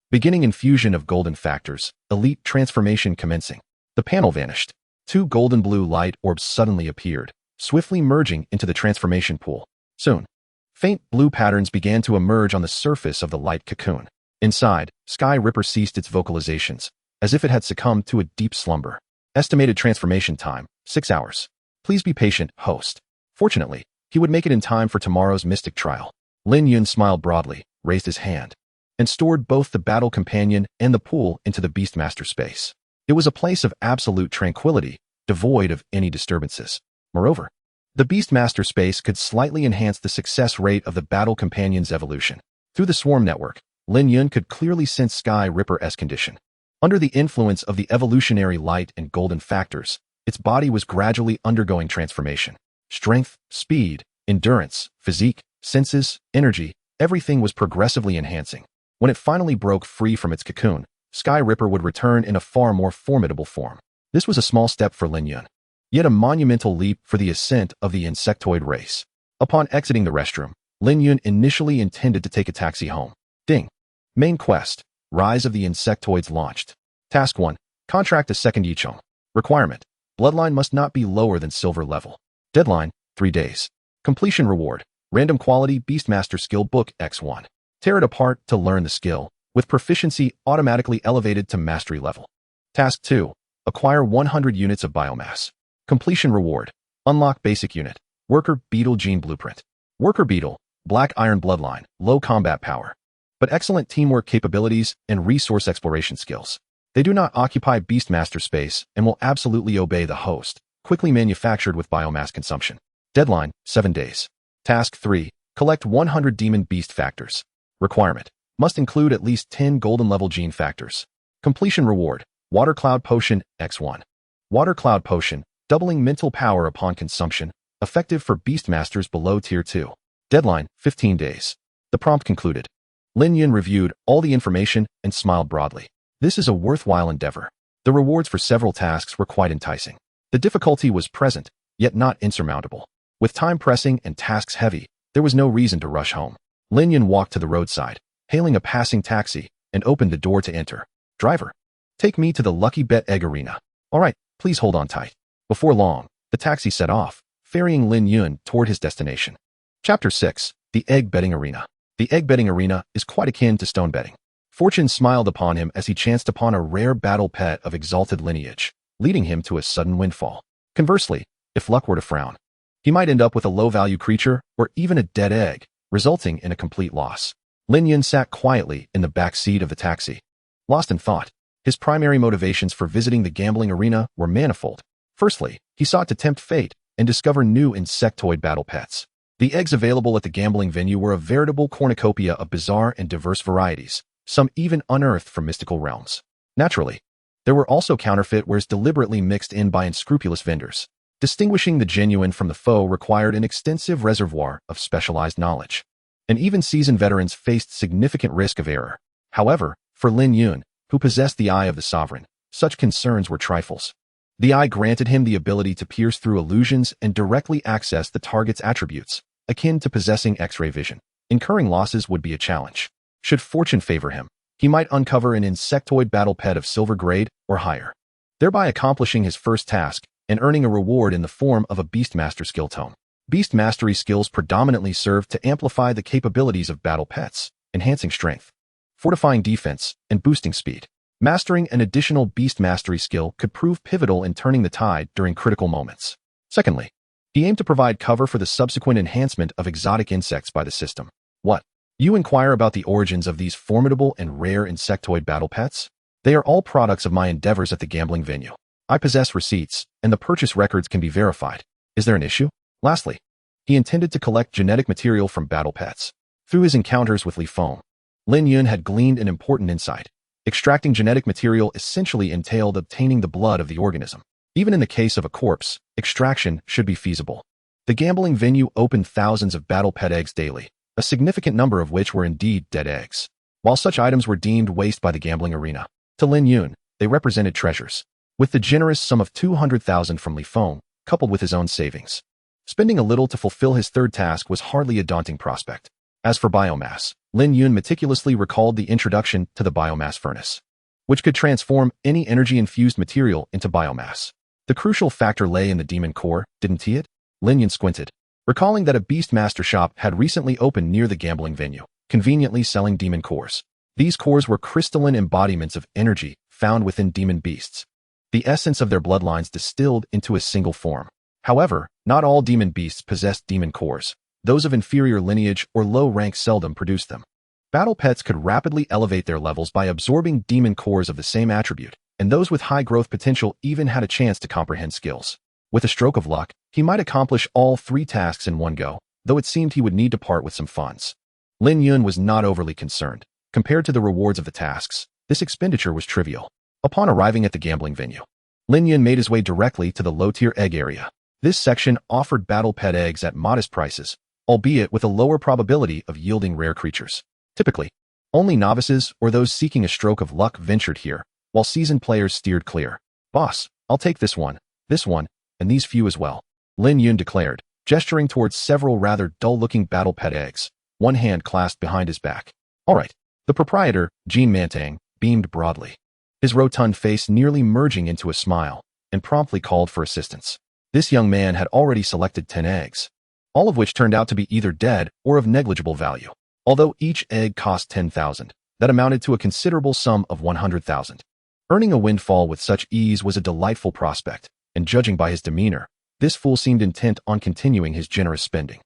Beginning infusion of golden factors, elite transformation commencing. The panel vanished. 2 golden blue light orbs suddenly appeared, swiftly merging into the transformation pool. Soon, faint blue patterns began to emerge on the surface of the light cocoon. Inside, Sky Ripper ceased its vocalizations, as if it had succumbed to a deep slumber. Estimated transformation time, 6 hours. Please be patient, host. Fortunately, he would make it in time for tomorrow's mystic trial. Lin Yun smiled broadly, raised his hand, and stored both the battle companion and the pool into the Beastmaster space. It was a place of absolute tranquility, devoid of any disturbances. Moreover, the Beastmaster space could slightly enhance the success rate of the battle companion's evolution. Through the swarm network, Lin Yun could clearly sense Sky Ripper's condition. Under the influence of the evolutionary light and golden factors, its body was gradually undergoing transformation. Strength, speed, endurance, physique, senses, energy, everything was progressively enhancing. When it finally broke free from its cocoon, Sky Ripper would return in a far more formidable form. This was a small step for Lin Yun, yet a monumental leap for the ascent of the insectoid race. Upon exiting the restroom, Lin Yun initially intended to take a taxi home. Ding. Main quest, Rise of the Insectoids launched. Task 1, contract a second Yicheng. Requirement, bloodline must not be lower than silver level. Deadline, 3 days. Completion reward, random quality Beastmaster skill book X1. Tear it apart to learn the skill, with proficiency automatically elevated to mastery level. Task 2, acquire 100 units of biomass. Completion reward, unlock basic unit, worker beetle gene blueprint. Worker beetle, black iron bloodline, low combat power, but excellent teamwork capabilities and resource exploration skills. They do not occupy Beastmaster space and will absolutely obey the host, quickly manufactured with biomass consumption. Deadline, 7 days. Task 3, collect 100 demon beast factors. Requirement, must include at least 10 golden level gene factors. Completion reward, water cloud potion X1. Water cloud potion, doubling mental power upon consumption, effective for Beastmasters below tier 2. Deadline, 15 days. The prompt concluded. Lin Yun reviewed all the information and smiled broadly. This is a worthwhile endeavor. The rewards for several tasks were quite enticing. The difficulty was present, yet not insurmountable. With time pressing and tasks heavy, there was no reason to rush home. Lin Yun walked to the roadside, hailing a passing taxi, and opened the door to enter. Driver, take me to the Lucky Bet Egg Arena. All right, please hold on tight. Before long, the taxi set off, ferrying Lin Yun toward his destination. Chapter 6, The Egg Betting Arena. The egg betting arena is quite akin to stone betting. Fortune smiled upon him as he chanced upon a rare battle pet of exalted lineage, leading him to a sudden windfall. Conversely, if luck were to frown, he might end up with a low-value creature or even a dead egg, resulting in a complete loss. Lin Yun sat quietly in the back seat of the taxi. Lost in thought, his primary motivations for visiting the gambling arena were manifold. Firstly, he sought to tempt fate and discover new insectoid battle pets. The eggs available at the gambling venue were a veritable cornucopia of bizarre and diverse varieties, some even unearthed from mystical realms. Naturally, there were also counterfeit wares deliberately mixed in by unscrupulous vendors. Distinguishing the genuine from the faux required an extensive reservoir of specialized knowledge, and even seasoned veterans faced significant risk of error. However, for Lin Yun, who possessed the eye of the sovereign, such concerns were trifles. The eye granted him the ability to pierce through illusions and directly access the target's attributes, akin to possessing X-ray vision. Incurring losses would be a challenge. Should fortune favor him, he might uncover an insectoid battle pet of silver grade or higher, thereby accomplishing his first task and earning a reward in the form of a Beastmaster skill tome. Beast mastery skills predominantly serve to amplify the capabilities of battle pets, enhancing strength, fortifying defense, and boosting speed. Mastering an additional beast mastery skill could prove pivotal in turning the tide during critical moments. Secondly, he aimed to provide cover for the subsequent enhancement of exotic insects by the system. What? You inquire about the origins of these formidable and rare insectoid battle pets? They are all products of my endeavors at the gambling venue. I possess receipts, and the purchase records can be verified. Is there an issue? Lastly, he intended to collect genetic material from battle pets. Through his encounters with Li Feng, Lin Yun had gleaned an important insight. Extracting genetic material essentially entailed obtaining the blood of the organism. Even in the case of a corpse, extraction should be feasible. The gambling venue opened thousands of battle pet eggs daily, a significant number of which were indeed dead eggs. while such items were deemed waste by the gambling arena. To Lin Yun, they represented treasures. With the generous sum of 200,000 from Li Feng, coupled with his own savings, spending a little to fulfill his third task was hardly a daunting prospect. As for biomass, Lin Yun meticulously recalled the introduction to the biomass furnace, which could transform any energy-infused material into biomass. The crucial factor lay in the demon core, didn't he? Lin Yun squinted, recalling that a Beastmaster shop had recently opened near the gambling venue, conveniently selling demon cores. These cores were crystalline embodiments of energy found within demon beasts, the essence of their bloodlines distilled into a single form. However, not all demon beasts possessed demon cores. Those of inferior lineage or low rank seldom produced them. Battle pets could rapidly elevate their levels by absorbing demon cores of the same attribute, and those with high growth potential even had a chance to comprehend skills. With a stroke of luck, he might accomplish all 3 tasks in one go, though it seemed he would need to part with some funds. Lin Yun was not overly concerned. Compared to the rewards of the tasks, this expenditure was trivial. Upon arriving at the gambling venue, Lin Yun made his way directly to the low-tier egg area. This section offered battle pet eggs at modest prices, albeit with a lower probability of yielding rare creatures. Typically, only novices or those seeking a stroke of luck ventured here, while seasoned players steered clear. "Boss, I'll take this one, and these few as well," Lin Yun declared, gesturing towards several rather dull-looking battle pet eggs, one hand clasped behind his back. "All right." The proprietor, Jean Mantang, beamed broadly, his rotund face nearly merging into a smile, and promptly called for assistance. This young man had already selected 10 eggs, all of which turned out to be either dead or of negligible value. Although each egg cost 10,000, that amounted to a considerable sum of 100,000. Earning a windfall with such ease was a delightful prospect, and judging by his demeanor, this fool seemed intent on continuing his generous spending.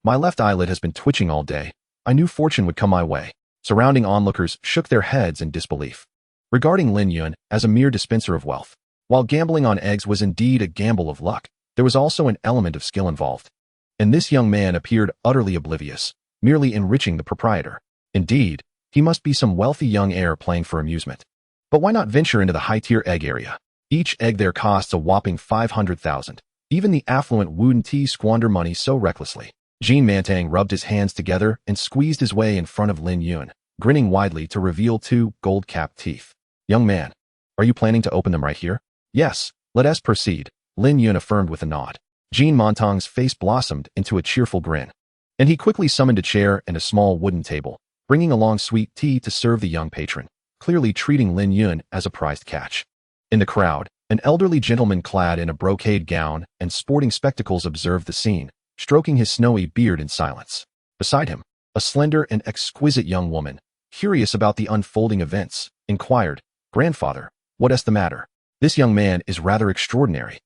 My left eyelid has been twitching all day. I knew fortune would come my way." Surrounding onlookers shook their heads in disbelief, regarding Lin Yun as a mere dispenser of wealth. While gambling on eggs was indeed a gamble of luck, there was also an element of skill involved. And this young man appeared utterly oblivious, merely enriching the proprietor. Indeed, he must be some wealthy young heir playing for amusement. But why not venture into the high-tier egg area? Each egg there costs a whopping 500,000. Even the affluent wouldn't squander money so recklessly. Jean Mantang rubbed his hands together and squeezed his way in front of Lin Yun, grinning widely to reveal 2 gold-capped teeth. "Young man, are you planning to open them right here?" "Yes, let us proceed," Lin Yun affirmed with a nod. Jean Mantang's face blossomed into a cheerful grin, and he quickly summoned a chair and a small wooden table, bringing along sweet tea to serve the young patron, clearly treating Lin Yun as a prized catch. In the crowd, an elderly gentleman clad in a brocade gown and sporting spectacles observed the scene, stroking his snowy beard in silence. Beside him, a slender and exquisite young woman, curious about the unfolding events, inquired, "Grandfather, what is the matter? This young man is rather extraordinary."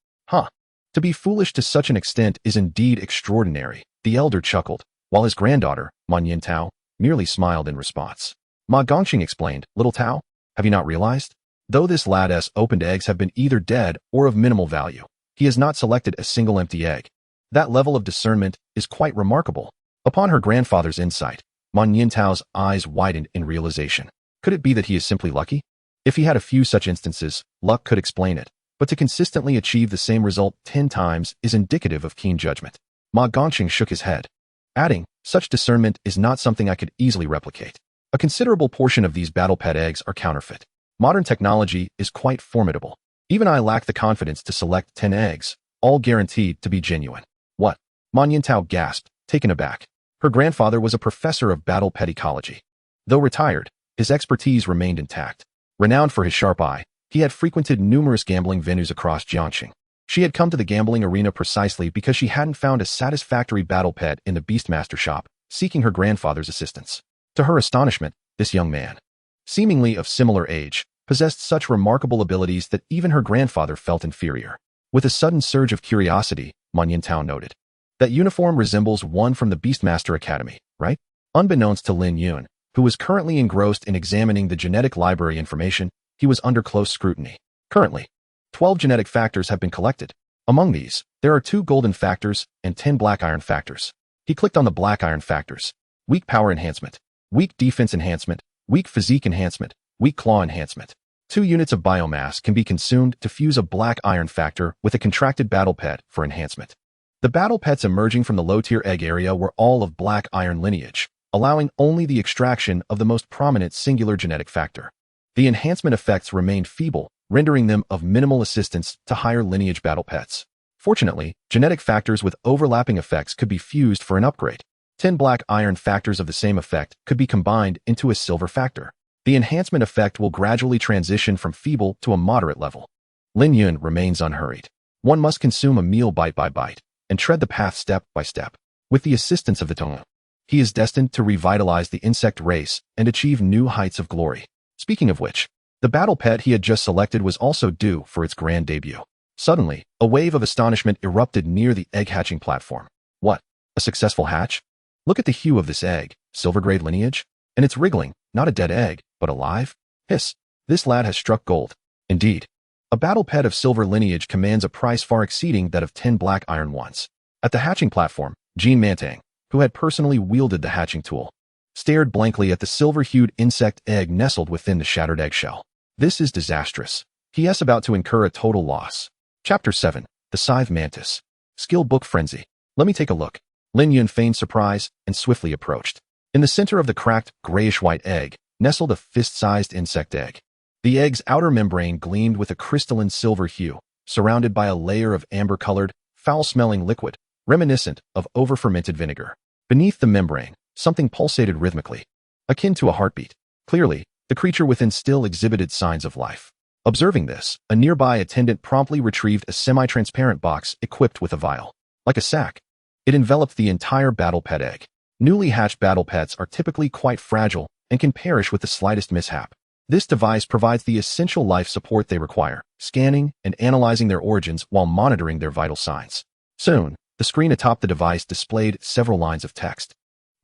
To be foolish to such an extent is indeed extraordinary," the elder chuckled, while his granddaughter, Ma Yintao, merely smiled in response. Ma Gongqing explained, "Little Tao, have you not realized? Though this lad's opened eggs have been either dead or of minimal value, he has not selected a single empty egg. That level of discernment is quite remarkable." Upon her grandfather's insight, Ma Yintao's eyes widened in realization. Could it be that he is simply lucky? If he had a few such instances, luck could explain it, but to consistently achieve the same result 10 times is indicative of keen judgment. Ma Gongqing shook his head, adding, "Such discernment is not something I could easily replicate. A considerable portion of these battle pet eggs are counterfeit. Modern technology is quite formidable. Even I lack the confidence to select 10 eggs, all guaranteed to be genuine." "What?" Ma Yintao gasped, taken aback. Her grandfather was a professor of battle pet ecology. Though retired, his expertise remained intact. Renowned for his sharp eye, he had frequented numerous gambling venues across Jiangxing. She had come to the gambling arena precisely because she hadn't found a satisfactory battle pet in the Beastmaster shop, seeking her grandfather's assistance. To her astonishment, this young man, seemingly of similar age, possessed such remarkable abilities that even her grandfather felt inferior. With a sudden surge of curiosity, Ma Yintao noted, "That uniform resembles one from the Beastmaster Academy, right?" Unbeknownst to Lin Yun, who was currently engrossed in examining the genetic library information, he was under close scrutiny. Currently, 12 genetic factors have been collected. Among these, there are 2 golden factors and 10 black iron factors. He clicked on the black iron factors: weak power enhancement, weak defense enhancement, weak physique enhancement, weak claw enhancement. 2 units of biomass can be consumed to fuse a black iron factor with a contracted battle pet for enhancement. The battle pets emerging from the low-tier egg area were all of black iron lineage, allowing only the extraction of the most prominent singular genetic factor. The enhancement effects remained feeble, rendering them of minimal assistance to higher lineage battle pets. Fortunately, genetic factors with overlapping effects could be fused for an upgrade. 10 black iron factors of the same effect could be combined into a silver factor. The enhancement effect will gradually transition from feeble to a moderate level. Lin Yun remains unhurried. One must consume a meal bite by bite and tread the path step by step. With the assistance of the tongue, he is destined to revitalize the insect race and achieve new heights of glory. Speaking of which, the battle pet he had just selected was also due for its grand debut. Suddenly, a wave of astonishment erupted near the egg hatching platform. What? A successful hatch? Look at the hue of this egg, silver grade lineage, and it's wriggling, not a dead egg, but alive. Hiss, this lad has struck gold. Indeed, a battle pet of silver lineage commands a price far exceeding that of 10 black iron ones. At the hatching platform, Jean Mantang, who had personally wielded the hatching tool, stared blankly at the silver-hued insect egg nestled within the shattered eggshell. This is disastrous. He is about to incur a total loss. Chapter 7. The Scythe Mantis. Skill Book Frenzy. Let me take a look. Lin Yun feigned surprise and swiftly approached. In the center of the cracked, grayish-white egg, nestled a fist-sized insect egg. The egg's outer membrane gleamed with a crystalline silver hue, surrounded by a layer of amber-colored, foul-smelling liquid, reminiscent of over-fermented vinegar. Beneath the membrane, something pulsated rhythmically, akin to a heartbeat. Clearly, the creature within still exhibited signs of life. Observing this, a nearby attendant promptly retrieved a semi-transparent box equipped with a vial. Like a sack, it enveloped the entire battle pet egg. Newly hatched battle pets are typically quite fragile and can perish with the slightest mishap. This device provides the essential life support they require, scanning and analyzing their origins while monitoring their vital signs. Soon, the screen atop the device displayed several lines of text.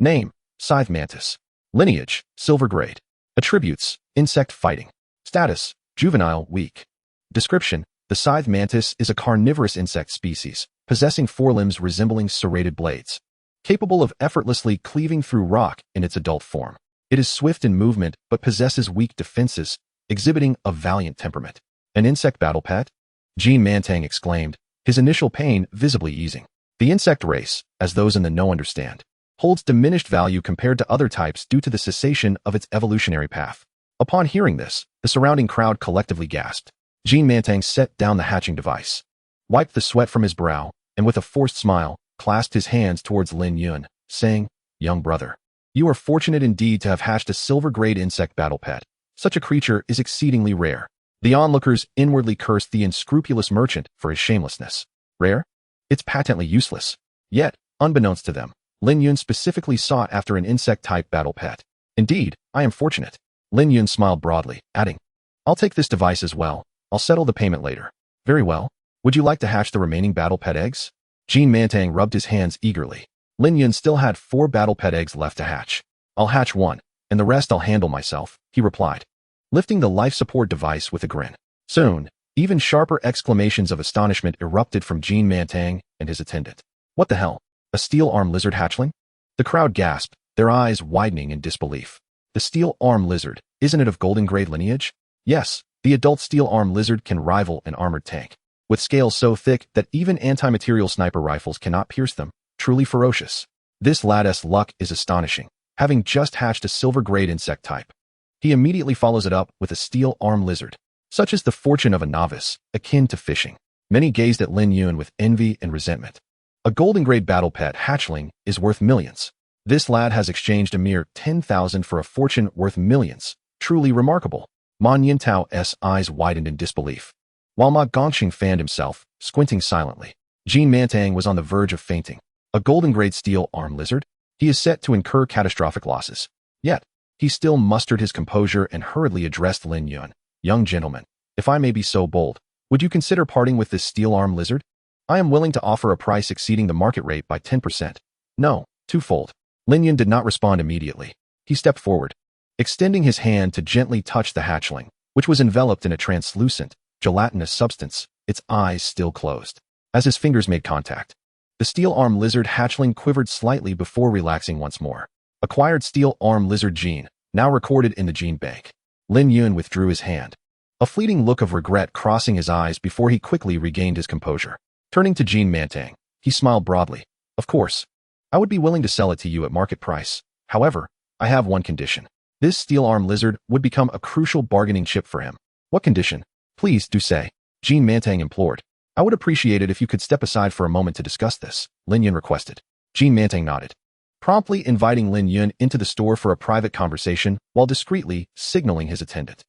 Name, Scythe Mantis. Lineage, silver grade. Attributes, insect fighting. Status, juvenile, weak. Description, the Scythe Mantis is a carnivorous insect species, possessing forelimbs resembling serrated blades. Capable of effortlessly cleaving through rock in its adult form. It is swift in movement but possesses weak defenses, exhibiting a valiant temperament. An insect battle pet? Jean Mantang exclaimed, his initial pain visibly easing. The insect race, as those in the know understand, holds diminished value compared to other types due to the cessation of its evolutionary path. Upon hearing this, the surrounding crowd collectively gasped. Jean Mantang set down the hatching device, wiped the sweat from his brow, and with a forced smile, clasped his hands towards Lin Yun, saying, "Young brother, you are fortunate indeed to have hatched a silver-grade insect battle pet. Such a creature is exceedingly rare." The onlookers inwardly cursed the unscrupulous merchant for his shamelessness. Rare? It's patently useless. Yet, unbeknownst to them, Lin Yun specifically sought after an insect-type battle pet. Indeed, I am fortunate. Lin Yun smiled broadly, adding, "I'll take this device as well. I'll settle the payment later." Very well. Would you like to hatch the remaining battle pet eggs? Jean Mantang rubbed his hands eagerly. Lin Yun still had 4 battle pet eggs left to hatch. "I'll hatch 1, and the rest I'll handle myself," he replied, lifting the life support device with a grin. Soon, even sharper exclamations of astonishment erupted from Jean Mantang and his attendant. "What the hell? A steel-arm lizard hatchling?" The crowd gasped, their eyes widening in disbelief. The steel-arm lizard, isn't it of golden grade lineage? Yes, the adult steel-arm lizard can rival an armored tank. With scales so thick that even anti-material sniper rifles cannot pierce them. Truly ferocious. This lad's luck is astonishing, having just hatched a silver-grade insect type. He immediately follows it up with a steel-arm lizard. Such is the fortune of a novice, akin to fishing. Many gazed at Lin Yun with envy and resentment. A golden-grade battle pet hatchling is worth millions. This lad has exchanged a mere 10,000 for a fortune worth millions. Truly remarkable. Ma Niantao's eyes widened in disbelief, while Ma Gongxing fanned himself, squinting silently. Jean Mantang was on the verge of fainting. A golden-grade steel-arm lizard? He is set to incur catastrophic losses. Yet, he still mustered his composure and hurriedly addressed Lin Yun. "Young gentleman, if I may be so bold, would you consider parting with this steel-arm lizard? I am willing to offer a price exceeding the market rate by 10%. No, twofold." Lin Yun did not respond immediately. He stepped forward, extending his hand to gently touch the hatchling, which was enveloped in a translucent, gelatinous substance, its eyes still closed. As his fingers made contact, the steel-arm lizard hatchling quivered slightly before relaxing once more. Acquired steel-arm lizard gene, now recorded in the gene bank. Lin Yun withdrew his hand, a fleeting look of regret crossing his eyes before he quickly regained his composure. Turning to Jean Mantang, he smiled broadly. "Of course, I would be willing to sell it to you at market price. However, I have one condition. This steel-arm lizard would become a crucial bargaining chip for him. What condition? Please do say, Jean Mantang implored. I would appreciate it if you could step aside for a moment to discuss this, Lin Yun requested. Jean Mantang nodded, promptly inviting Lin Yun into the store for a private conversation while discreetly signaling his attendant.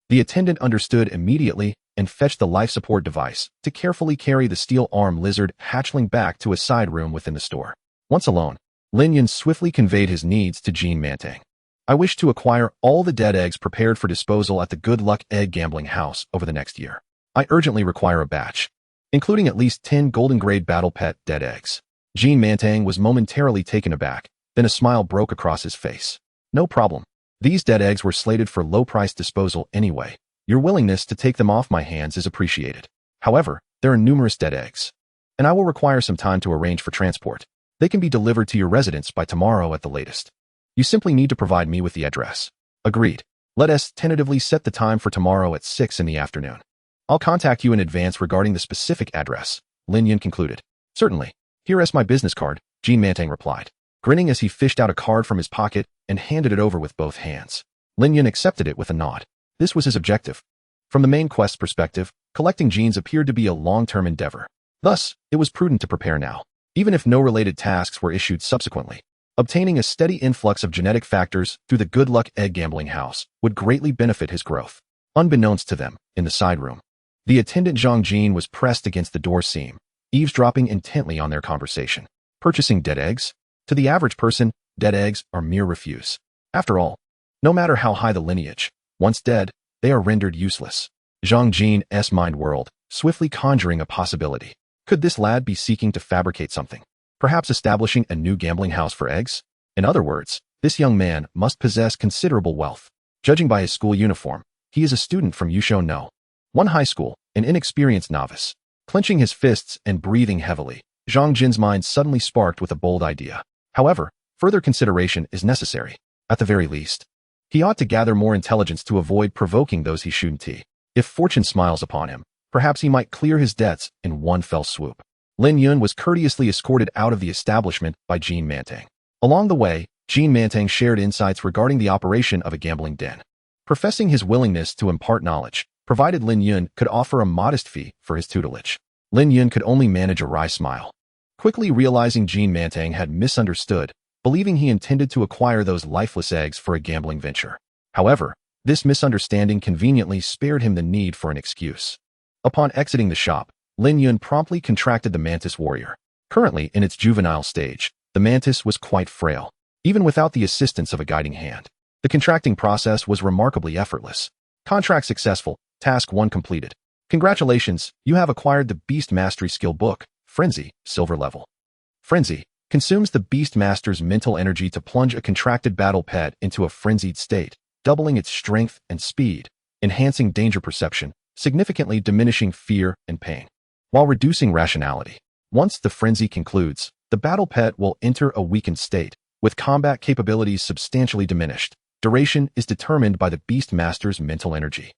The attendant understood immediately and fetched the life support device to carefully carry the steel-arm lizard hatchling back to a side room within the store. Once alone, Lin Yun swiftly conveyed his needs to Jean Mantang. I wish to acquire all the dead eggs prepared for disposal at the Good Luck Egg Gambling House over the next year. I urgently require a batch, including at least 10 golden-grade battle pet dead eggs. Jean Mantang was momentarily taken aback, then a smile broke across his face. No problem. These dead eggs were slated for low-price disposal anyway. Your willingness to take them off my hands is appreciated. However, there are numerous dead eggs, and I will require some time to arrange for transport. They can be delivered to your residence by tomorrow at the latest. You simply need to provide me with the address. Agreed. Let us tentatively set the time for tomorrow at 6 in the afternoon. I'll contact you in advance regarding the specific address, Lin Yun concluded. Certainly. Here is my business card, Jean Mantang replied, grinning as he fished out a card from his pocket and handed it over with both hands. Lin Yun accepted it with a nod. This was his objective. From the main quest's perspective, collecting genes appeared to be a long-term endeavor. Thus, it was prudent to prepare now, even if no related tasks were issued subsequently. Obtaining a steady influx of genetic factors through the Good Luck Egg Gambling House would greatly benefit his growth. Unbeknownst to them, in the side room, the attendant Zhang Jin was pressed against the door seam, eavesdropping intently on their conversation. Purchasing dead eggs? To the average person, dead eggs are mere refuse. After all, no matter how high the lineage, once dead, they are rendered useless. Zhang Jin's mind whirled, swiftly conjuring a possibility. Could this lad be seeking to fabricate something? Perhaps establishing a new gambling house for eggs? In other words, this young man must possess considerable wealth. Judging by his school uniform, he is a student from Yusho No. One high school, an inexperienced novice. Clenching his fists and breathing heavily, Zhang Jin's mind suddenly sparked with a bold idea. However, further consideration is necessary. At the very least, he ought to gather more intelligence to avoid provoking those he shouldn't. If fortune smiles upon him, perhaps he might clear his debts in one fell swoop. Lin Yun was courteously escorted out of the establishment by Jean Mantang. Along the way, Jean Mantang shared insights regarding the operation of a gambling den. Professing his willingness to impart knowledge, provided Lin Yun could offer a modest fee for his tutelage. Lin Yun could only manage a wry smile. Quickly realizing Jean Mantang had misunderstood, believing he intended to acquire those lifeless eggs for a gambling venture. However, this misunderstanding conveniently spared him the need for an excuse. Upon exiting the shop, Lin Yun promptly contracted the mantis warrior. Currently in its juvenile stage, the mantis was quite frail, even without the assistance of a guiding hand. The contracting process was remarkably effortless. Contract successful, task 1 completed. Congratulations, you have acquired the Beast Mastery Skill Book, Frenzy, Silver Level. Frenzy consumes the Beast Master's mental energy to plunge a contracted battle pet into a frenzied state, doubling its strength and speed, enhancing danger perception, significantly diminishing fear and pain, while reducing rationality. Once the frenzy concludes, the battle pet will enter a weakened state, with combat capabilities substantially diminished. Duration is determined by the Beast Master's mental energy.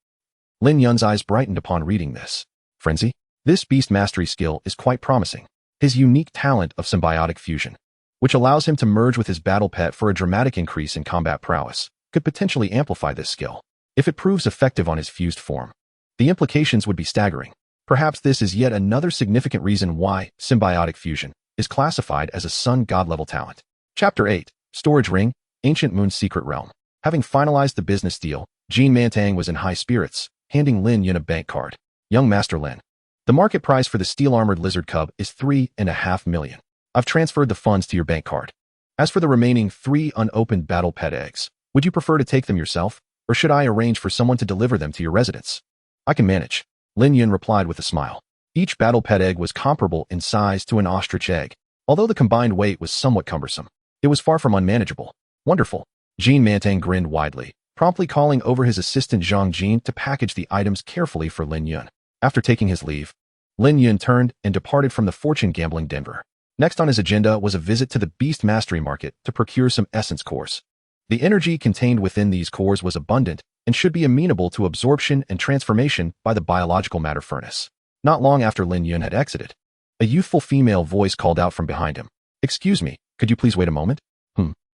Lin Yun's eyes brightened upon reading this. Frenzy? This Beast Mastery skill is quite promising. His unique talent of symbiotic fusion, which allows him to merge with his battle pet for a dramatic increase in combat prowess, could potentially amplify this skill. If it proves effective on his fused form, the implications would be staggering. Perhaps this is yet another significant reason why symbiotic fusion is classified as a sun god level talent. Chapter 8, Storage Ring, Ancient Moon's Secret Realm. Having finalized the business deal, Jean Mantang was in high spirits, handing Lin Yun a bank card. Young Master Lin, the market price for the steel-armored lizard cub is 3.5 million. I've transferred the funds to your bank card. As for the remaining 3 unopened battle pet eggs, would you prefer to take them yourself, or should I arrange for someone to deliver them to your residence? I can manage, Lin Yun replied with a smile. Each battle pet egg was comparable in size to an ostrich egg. Although the combined weight was somewhat cumbersome, it was far from unmanageable. Wonderful. Jean Mantang grinned widely, promptly calling over his assistant Zhang Jin to package the items carefully for Lin Yun. After taking his leave, Lin Yun turned and departed from the fortune gambling Denver. Next on his agenda was a visit to the Beast Mastery Market to procure some essence cores. The energy contained within these cores was abundant and should be amenable to absorption and transformation by the biological matter furnace. Not long after Lin Yun had exited, a youthful female voice called out from behind him. Excuse me, could you please wait a moment?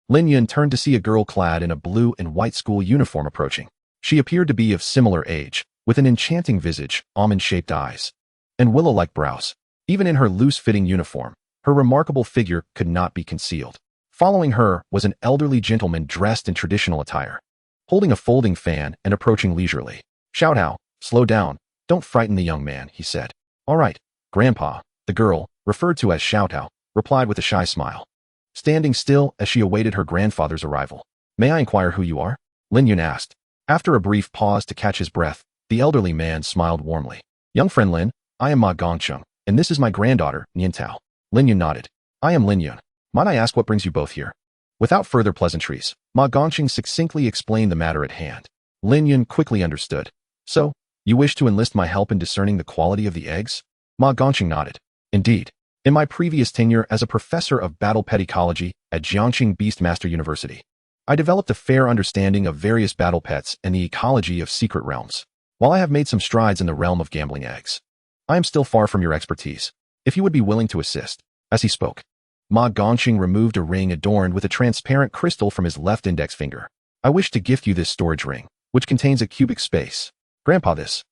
Lin Yun turned to see a girl clad in a blue and white school uniform approaching. She appeared to be of similar age, with an enchanting visage, almond-shaped eyes, and willow-like brows. Even in her loose-fitting uniform, her remarkable figure could not be concealed. Following her was an elderly gentleman dressed in traditional attire, holding a folding fan and approaching leisurely. "Xiao Tao, slow down. Don't frighten the young man," he said. "All right, Grandpa," the girl, referred to as Xiao Tao, replied with a shy smile, standing still as she awaited her grandfather's arrival. "May I inquire who you are?" Lin Yun asked. After a brief pause to catch his breath, the elderly man smiled warmly. "Young friend Lin, I am Ma Gongcheng, and this is my granddaughter, Nian Tao." Lin Yun nodded. "I am Lin Yun. Might I ask what brings you both here?" Without further pleasantries, Ma Gongcheng succinctly explained the matter at hand. Lin Yun quickly understood. "So, you wish to enlist my help in discerning the quality of the eggs?" Ma Gongcheng nodded. "Indeed. In my previous tenure as a professor of battle pet ecology at Jiangxing Beastmaster University, I developed a fair understanding of various battle pets and the ecology of secret realms. While I have made some strides in the realm of gambling eggs, I am still far from your expertise. If you would be willing to assist." As he spoke, Ma Gongqing removed a ring adorned with a transparent crystal from his left index finger. "I wish to gift you this storage ring, which contains a cubic space." "Grandpa, this!"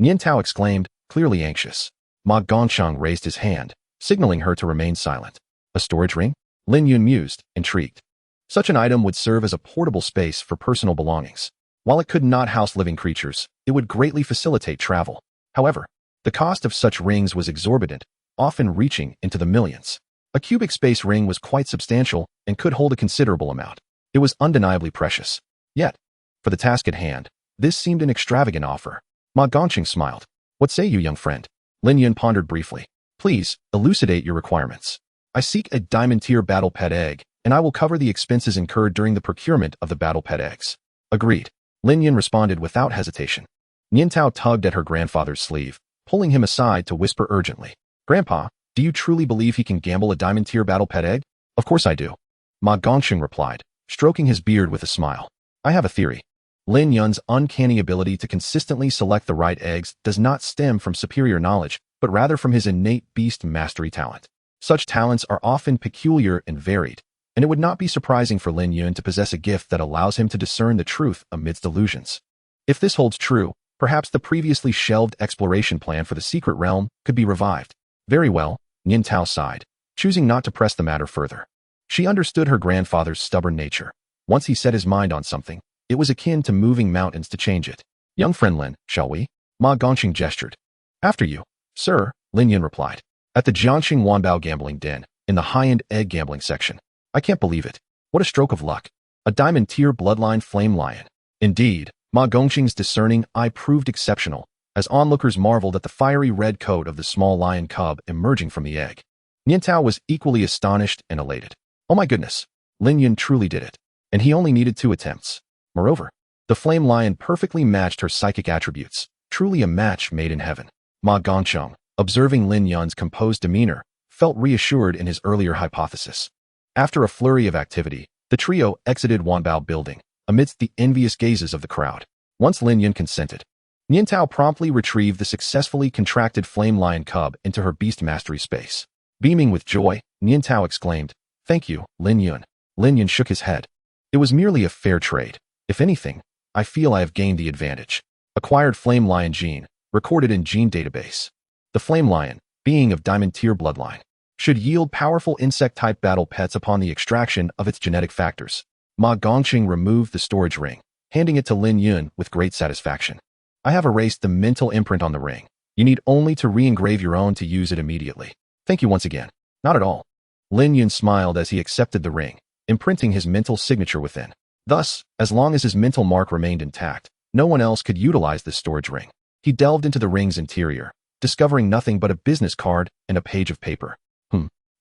Nian Tao exclaimed, clearly anxious. Ma Gongcheng raised his hand, signaling her to remain silent. "A storage ring?" Lin Yun mused, intrigued. Such an item would serve as a portable space for personal belongings. While it could not house living creatures, it would greatly facilitate travel. However, the cost of such rings was exorbitant, often reaching into the millions. A cubic space ring was quite substantial and could hold a considerable amount. It was undeniably precious. Yet, for the task at hand, this seemed an extravagant offer. Ma Gongqing smiled. "What say you, young friend?" Lin Yun pondered briefly. "Please, elucidate your requirements." "I seek a diamond-tier battle pet egg, and I will cover the expenses incurred during the procurement of the battle pet eggs." "Agreed," Lin Yun responded without hesitation. Nian Tao tugged at her grandfather's sleeve, pulling him aside to whisper urgently. "Grandpa, do you truly believe he can gamble a diamond-tier battle pet egg?" "Of course I do," Ma Gongqing replied, stroking his beard with a smile. "I have a theory. Lin Yun's uncanny ability to consistently select the right eggs does not stem from superior knowledge, but rather from his innate beast mastery talent. Such talents are often peculiar and varied, and it would not be surprising for Lin Yun to possess a gift that allows him to discern the truth amidst illusions. If this holds true, perhaps the previously shelved exploration plan for the secret realm could be revived." "Very well," Nian Tao sighed, choosing not to press the matter further. She understood her grandfather's stubborn nature. Once he set his mind on something, it was akin to moving mountains to change it. "Young friend Lin, shall we?" Ma Gongqing gestured. "After you, sir," Lin Yun replied. At the Jiangxing Wanbao gambling den, in the high-end egg gambling section. "I can't believe it. What a stroke of luck. A diamond-tier bloodline flame lion." Indeed, Ma Gongqing's discerning eye proved exceptional, as onlookers marveled at the fiery red coat of the small lion cub emerging from the egg. Nian Tao was equally astonished and elated. "Oh my goodness, Lin Yun truly did it. And he only needed 2 attempts. Moreover, the flame lion perfectly matched her psychic attributes, truly a match made in heaven." Ma Gongqing, observing Lin Yun's composed demeanor, felt reassured in his earlier hypothesis. After a flurry of activity, the trio exited Wanbao building, amidst the envious gazes of the crowd. Once Lin Yun consented, Nian Tao promptly retrieved the successfully contracted flame lion cub into her beast mastery space. Beaming with joy, Nian Tao exclaimed, "Thank you, Lin Yun." Lin Yun shook his head. "It was merely a fair trade. If anything, I feel I have gained the advantage." Acquired flame lion gene, recorded in gene database. The flame lion, being of diamond-tier bloodline, should yield powerful insect-type battle pets upon the extraction of its genetic factors. Ma Gongqing removed the storage ring, handing it to Lin Yun with great satisfaction. "I have erased the mental imprint on the ring. You need only to re-engrave your own to use it immediately." "Thank you once again." "Not at all." Lin Yun smiled as he accepted the ring, imprinting his mental signature within. Thus, as long as his mental mark remained intact, no one else could utilize this storage ring. He delved into the ring's interior, discovering nothing but a business card and a page of paper.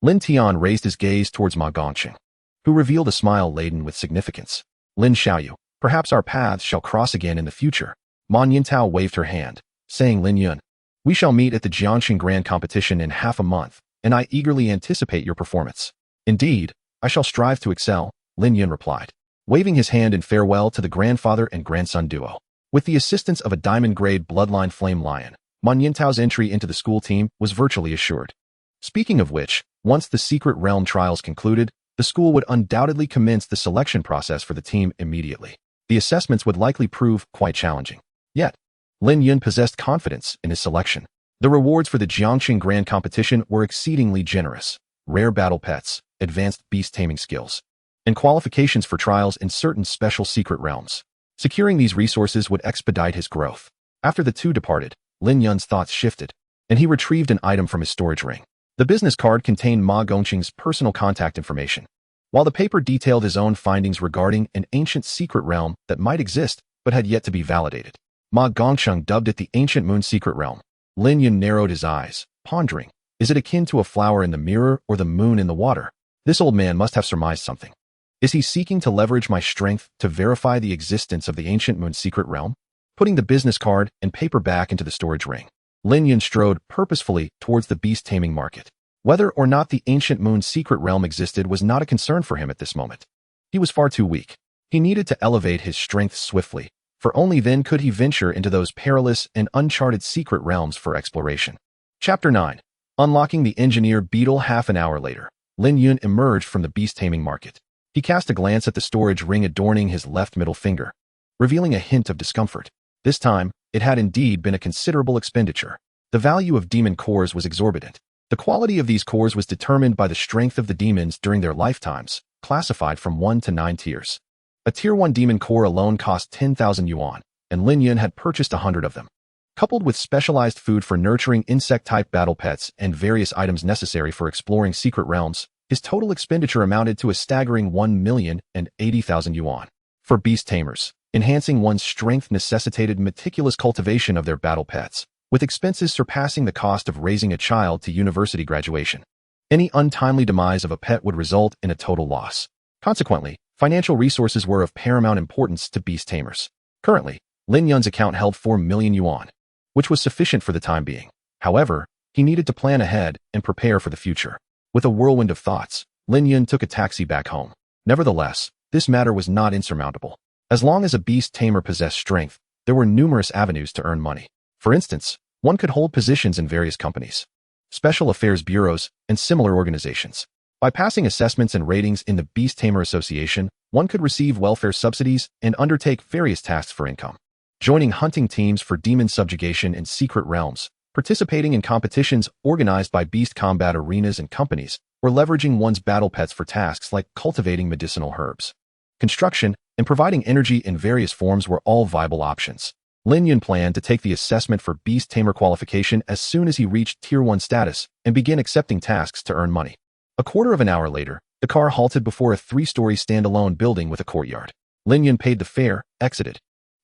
Lin Tian raised his gaze towards Ma Gongqing, who revealed a smile laden with significance. "Lin Xiaoyu, perhaps our paths shall cross again in the future." Ma Niantao waved her hand, saying, "Lin Yun, we shall meet at the Jiangxing Grand Competition in half a month, and I eagerly anticipate your performance." "Indeed, I shall strive to excel," Lin Yun replied, waving his hand in farewell to the grandfather and grandson duo. With the assistance of a diamond-grade bloodline flame lion, Ma Niantao's entry into the school team was virtually assured. Speaking of which, once the secret realm trials concluded, the school would undoubtedly commence the selection process for the team immediately. The assessments would likely prove quite challenging. Yet, Lin Yun possessed confidence in his selection. The rewards for the Jiangxing Grand Competition were exceedingly generous. Rare battle pets, advanced beast taming skills, and qualifications for trials in certain special secret realms. Securing these resources would expedite his growth. After the two departed, Lin Yun's thoughts shifted, and he retrieved an item from his storage ring. The business card contained Ma Gongqing's personal contact information, while the paper detailed his own findings regarding an ancient secret realm that might exist but had yet to be validated. Ma Gongqing dubbed it the Ancient Moon Secret Realm. Lin Yun narrowed his eyes, pondering, is it akin to a flower in the mirror or the moon in the water? This old man must have surmised something. Is he seeking to leverage my strength to verify the existence of the Ancient Moon Secret Realm? Putting the business card and paper back into the storage ring, Lin Yun strode purposefully towards the beast taming market. Whether or not the Ancient Moon Secret Realm existed was not a concern for him at this moment. He was far too weak. He needed to elevate his strength swiftly, for only then could he venture into those perilous and uncharted secret realms for exploration. Chapter 9. Unlocking the Engineer Beetle. Half an hour later, Lin Yun emerged from the beast taming market. He cast a glance at the storage ring adorning his left middle finger, revealing a hint of discomfort. This time, it had indeed been a considerable expenditure. The value of demon cores was exorbitant. The quality of these cores was determined by the strength of the demons during their lifetimes, classified from 1 to 9 tiers. A Tier 1 demon core alone cost 10,000 yuan, and Lin Yun had purchased 100 of them. Coupled with specialized food for nurturing insect-type battle pets and various items necessary for exploring secret realms, his total expenditure amounted to a staggering 1,080,000 yuan. For beast tamers, enhancing one's strength necessitated meticulous cultivation of their battle pets, with expenses surpassing the cost of raising a child to university graduation. Any untimely demise of a pet would result in a total loss. Consequently, financial resources were of paramount importance to beast tamers. Currently, Lin Yun's account held 4 million yuan, which was sufficient for the time being. However, he needed to plan ahead and prepare for the future. With a whirlwind of thoughts, Lin Yun took a taxi back home. Nevertheless, this matter was not insurmountable. As long as a beast tamer possessed strength, there were numerous avenues to earn money. For instance, one could hold positions in various companies, special affairs bureaus, and similar organizations. By passing assessments and ratings in the Beast Tamer Association, one could receive welfare subsidies and undertake various tasks for income. Joining hunting teams for demon subjugation in secret realms, participating in competitions organized by beast combat arenas and companies, or leveraging one's battle pets for tasks like cultivating medicinal herbs. Construction and providing energy in various forms were all viable options. Lin Yun planned to take the assessment for Beast Tamer qualification as soon as he reached Tier 1 status and begin accepting tasks to earn money. A quarter of an hour later, the car halted before a 3-story standalone building with a courtyard. Lin Yun paid the fare, exited,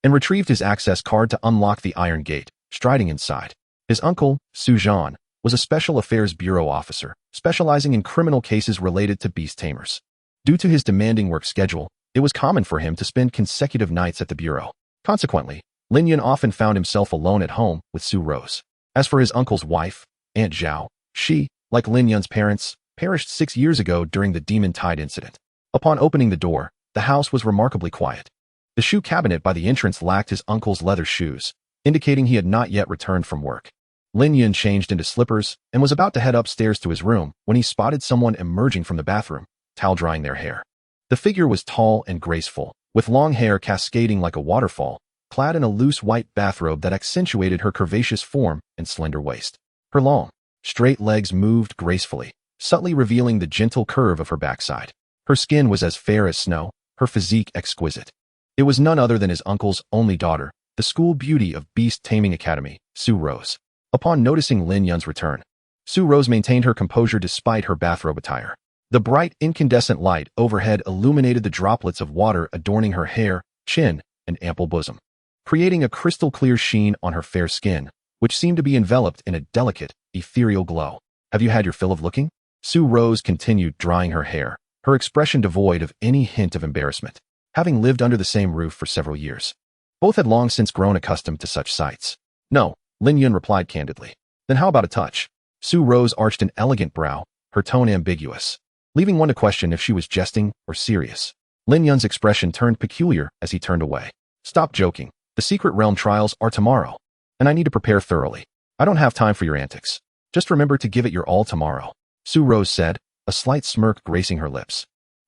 and retrieved his access card to unlock the iron gate, striding inside. His uncle, Su Zhan, was a special affairs bureau officer, specializing in criminal cases related to beast tamers. Due to his demanding work schedule, it was common for him to spend consecutive nights at the bureau. Consequently, Lin Yun often found himself alone at home with Su Rose. As for his uncle's wife, Aunt Zhao, she, like Lin Yun's parents, perished 6 years ago during the Demon Tide incident. Upon opening the door, the house was remarkably quiet. The shoe cabinet by the entrance lacked his uncle's leather shoes, indicating he had not yet returned from work. Lin Yun changed into slippers and was about to head upstairs to his room when he spotted someone emerging from the bathroom, towel drying their hair. The figure was tall and graceful, with long hair cascading like a waterfall, clad in a loose white bathrobe that accentuated her curvaceous form and slender waist. Her long, straight legs moved gracefully, subtly revealing the gentle curve of her backside. Her skin was as fair as snow, her physique exquisite. It was none other than his uncle's only daughter, the school beauty of Beast Taming Academy, Su Rose. Upon noticing Lin Yun's return, Su Rose maintained her composure despite her bathrobe attire. The bright, incandescent light overhead illuminated the droplets of water adorning her hair, chin, and ample bosom, creating a crystal-clear sheen on her fair skin, which seemed to be enveloped in a delicate, ethereal glow. "Have you had your fill of looking?" Su Rose continued drying her hair, her expression devoid of any hint of embarrassment. Having lived under the same roof for several years, both had long since grown accustomed to such sights. "No," Lin Yun replied candidly. "Then how about a touch?" Su Rose arched an elegant brow, her tone ambiguous, leaving one to question if she was jesting or serious. Lin Yun's expression turned peculiar as he turned away. "Stop joking. The secret realm trials are tomorrow, and I need to prepare thoroughly. I don't have time for your antics. Just remember to give it your all tomorrow," Su Rose said, a slight smirk gracing her lips.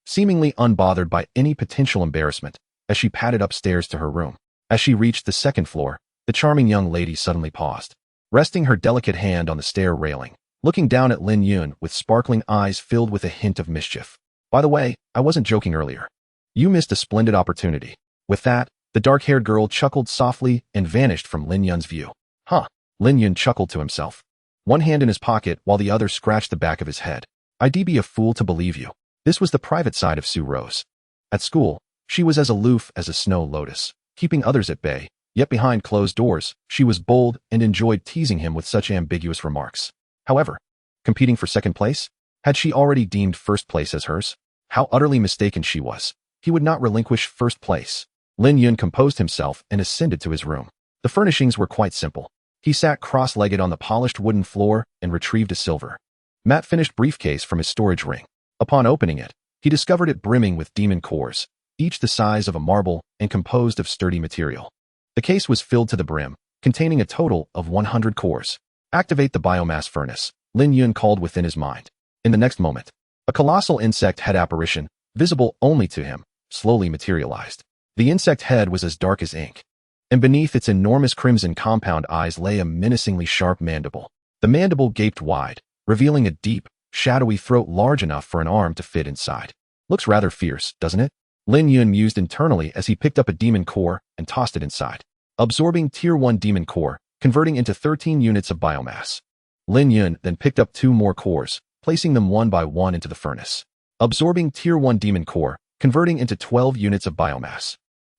seemingly unbothered by any potential embarrassment, as she padded upstairs to her room. As she reached the second floor, the charming young lady suddenly paused, resting her delicate hand on the stair railing, looking down at Lin Yun with sparkling eyes filled with a hint of mischief. By the way, I wasn't joking earlier. You missed a splendid opportunity. With that, the dark-haired girl chuckled softly and vanished from Lin Yun's view. Huh. Lin Yun chuckled to himself, one hand in his pocket while the other scratched the back of his head. I'd be a fool to believe you. This was the private side of Sue Rose. At school, she was as aloof as a snow lotus, keeping others at bay, yet behind closed doors, she was bold and enjoyed teasing him with such ambiguous remarks. However, competing for second place? Had she already deemed first place as hers? How utterly mistaken she was. He would not relinquish first place. Lin Yun composed himself and ascended to his room. The furnishings were quite simple. He sat cross-legged on the polished wooden floor and retrieved a silver, matte-finished briefcase from his storage ring. Upon opening it, he discovered it brimming with demon cores, each the size of a marble and composed of sturdy material. The case was filled to the brim, containing a total of 100 cores. Activate the biomass furnace, Lin Yun called within his mind. In the next moment, a colossal insect head apparition, visible only to him, slowly materialized. The insect head was as dark as ink, and beneath its enormous crimson compound eyes lay a menacingly sharp mandible. The mandible gaped wide, revealing a deep, shadowy throat large enough for an arm to fit inside. Looks rather fierce, doesn't it? Lin Yun mused internally as he picked up a demon core and tossed it inside, absorbing Tier 1 demon core, converting into 13 units of biomass. Lin Yun then picked up 2 more cores, placing them one by one into the furnace, absorbing Tier 1 demon core, converting into 12 units of biomass.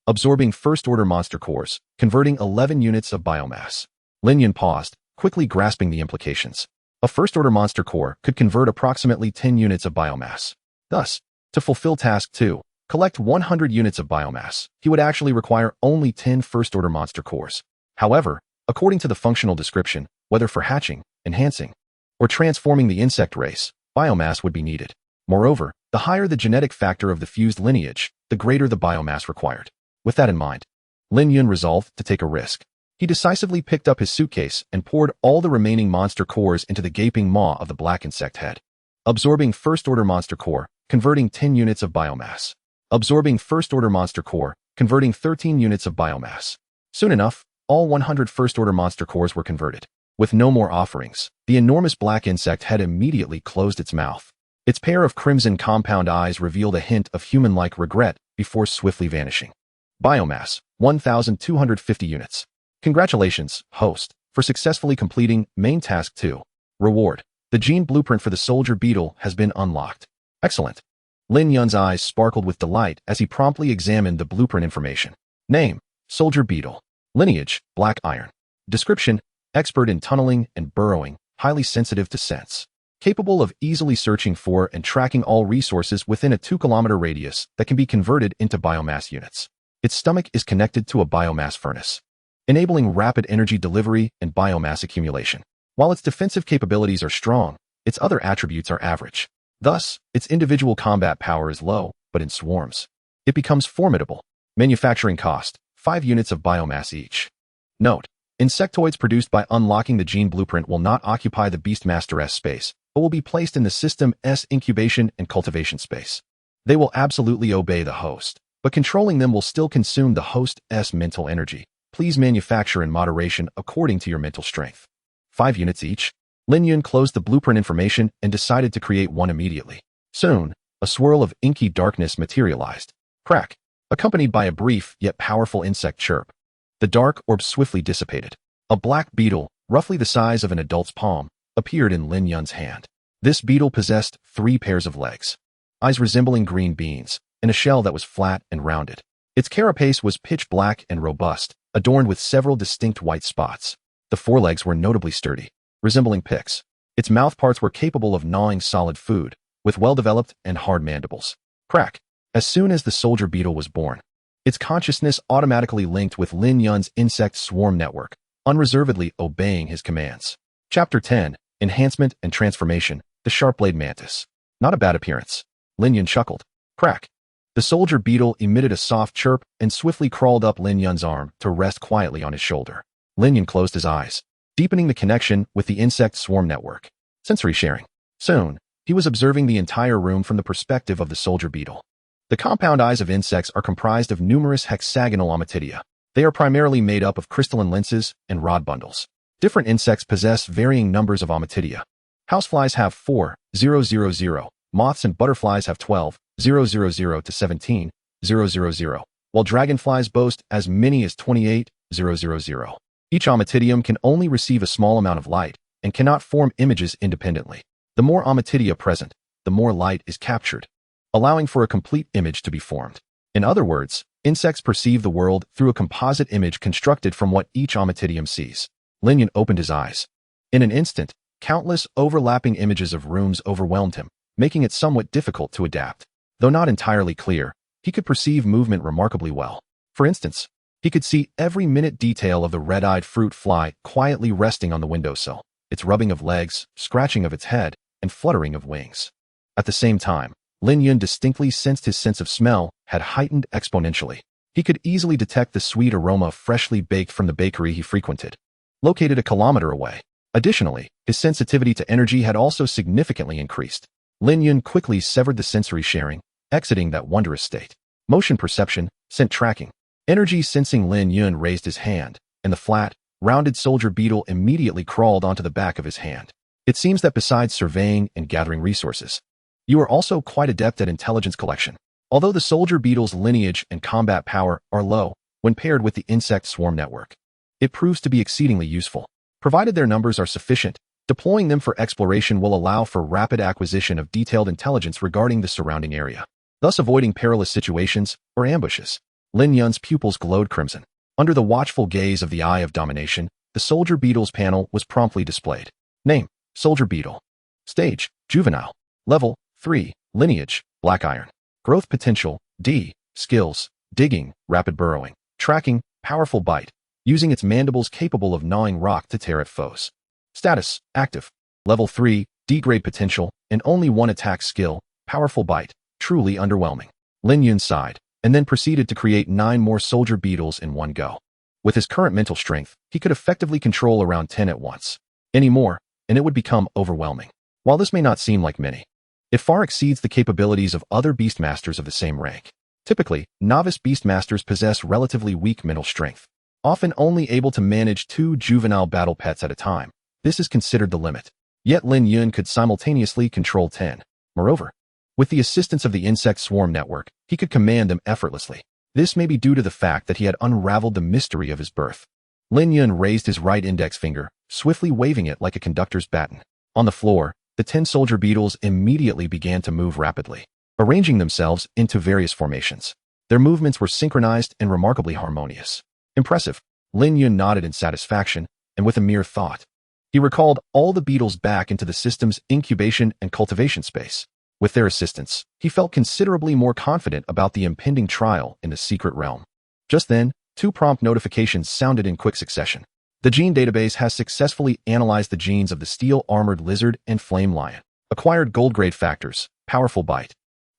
Absorbing first-order monster cores, converting 11 units of biomass. Lin Yun paused, quickly grasping the implications. A first-order monster core could convert approximately 10 units of biomass. Thus, to fulfill task 2, collect 100 units of biomass, he would actually require only 10 first-order monster cores. However, according to the functional description, whether for hatching, enhancing, or transforming the insect race, biomass would be needed. Moreover, the higher the genetic factor of the fused lineage, the greater the biomass required. With that in mind, Lin Yun resolved to take a risk. He decisively picked up his suitcase and poured all the remaining monster cores into the gaping maw of the black insect head, absorbing first-order monster core, converting 10 units of biomass. Absorbing first-order monster core, converting 13 units of biomass. Soon enough, all 100 first-order monster cores were converted. With no more offerings, the enormous black insect head immediately closed its mouth. Its pair of crimson compound eyes revealed a hint of human-like regret before swiftly vanishing. Biomass, 1,250 units. Congratulations, host, for successfully completing main task 2. Reward. The gene blueprint for the soldier beetle has been unlocked. Excellent. Lin Yun's eyes sparkled with delight as he promptly examined the blueprint information. Name, soldier beetle. Lineage, black iron. Description, expert in tunneling and burrowing, highly sensitive to scents. Capable of easily searching for and tracking all resources within a 2-kilometer radius that can be converted into biomass units. Its stomach is connected to a biomass furnace, enabling rapid energy delivery and biomass accumulation. While its defensive capabilities are strong, its other attributes are average. Thus, its individual combat power is low, but in swarms, it becomes formidable. Manufacturing cost, 5 units of biomass each. Note, insectoids produced by unlocking the gene blueprint will not occupy the Beastmaster's space, but will be placed in the system's incubation and cultivation space. They will absolutely obey the host, but controlling them will still consume the host's mental energy. Please manufacture in moderation according to your mental strength. 5 units each. Lin Yun closed the blueprint information and decided to create one immediately. Soon, a swirl of inky darkness materialized. Crack, accompanied by a brief yet powerful insect chirp. The dark orb swiftly dissipated. A black beetle, roughly the size of an adult's palm, appeared in Lin Yun's hand. This beetle possessed 3 pairs of legs, eyes resembling green beans, and a shell that was flat and rounded. Its carapace was pitch black and robust, adorned with several distinct white spots. The forelegs were notably sturdy, resembling picks. Its mouth parts were capable of gnawing solid food, with well-developed and hard mandibles. Crack. As soon as the soldier beetle was born, its consciousness automatically linked with Lin Yun's insect swarm network, unreservedly obeying his commands. Chapter 10, Enhancement and Transformation, the Sharp-Blade Mantis. Not a bad appearance. Lin Yun chuckled. Crack. The soldier beetle emitted a soft chirp and swiftly crawled up Lin Yun's arm to rest quietly on his shoulder. Lin Yun closed his eyes, deepening the connection with the insect swarm network. Sensory sharing. Soon, He was observing the entire room from the perspective of the soldier beetle. The compound eyes of insects are comprised of numerous hexagonal ommatidia. They are primarily made up of crystalline lenses and rod bundles. Different insects possess varying numbers of ommatidia. Houseflies have 4,000, moths and butterflies have 12,000 to 17,000, while dragonflies boast as many as 28,000. Each ommatidium can only receive a small amount of light and cannot form images independently. The more ommatidia present, the more light is captured, allowing for a complete image to be formed. In other words, insects perceive the world through a composite image constructed from what each ommatidium sees. Lin Yun opened his eyes. In an instant, countless overlapping images of rooms overwhelmed him, making it somewhat difficult to adapt. Though not entirely clear, he could perceive movement remarkably well. For instance, he could see every minute detail of the red-eyed fruit fly quietly resting on the windowsill, its rubbing of legs, scratching of its head, and fluttering of wings. At the same time, Lin Yun distinctly sensed his sense of smell had heightened exponentially. He could easily detect the sweet aroma freshly baked from the bakery he frequented, located a kilometer away. Additionally, his sensitivity to energy had also significantly increased. Lin Yun quickly severed the sensory sharing, exiting that wondrous state. Motion perception, scent tracking. Energy sensing Lin Yun raised his hand, and the flat, rounded soldier beetle immediately crawled onto the back of his hand. It seems that besides surveying and gathering resources, you are also quite adept at intelligence collection. Although the soldier beetle's lineage and combat power are low when paired with the insect swarm network, it proves to be exceedingly useful. Provided their numbers are sufficient, deploying them for exploration will allow for rapid acquisition of detailed intelligence regarding the surrounding area, thus avoiding perilous situations or ambushes. Lin Yun's pupils glowed crimson. Under the watchful gaze of the Eye of Domination, the soldier beetle's panel was promptly displayed. Name: Soldier Beetle. Stage: Juvenile. Level: 3. Lineage: Black Iron. Growth potential: D. Skills: Digging, Rapid Burrowing. Tracking: Powerful Bite, using its mandibles capable of gnawing rock to tear at foes. Status: Active. Level 3, D-grade potential, and only one attack skill, Powerful Bite. Truly underwhelming. Lin Yun sighed, and then proceeded to create 9 more soldier beetles in one go. With his current mental strength, he could effectively control around 10 at once. Any more, and it would become overwhelming. While this may not seem like many, it far exceeds the capabilities of other beastmasters of the same rank. Typically, novice beastmasters possess relatively weak mental strength, often only able to manage 2 juvenile battle pets at a time. This is considered the limit. Yet Lin Yun could simultaneously control 10. Moreover, with the assistance of the insect swarm network, he could command them effortlessly. This may be due to the fact that he had unraveled the mystery of his birth. Lin Yun raised his right index finger, swiftly waving it like a conductor's baton. On the floor, the 10 soldier beetles immediately began to move rapidly, arranging themselves into various formations. Their movements were synchronized and remarkably harmonious. Impressive. Lin Yun nodded in satisfaction, and with a mere thought, he recalled all the beetles back into the system's incubation and cultivation space. With their assistance, he felt considerably more confident about the impending trial in the secret realm. Just then, 2 prompt notifications sounded in quick succession. The gene database has successfully analyzed the genes of the steel-armored lizard and flame lion. Acquired gold-grade factors, Powerful Bite.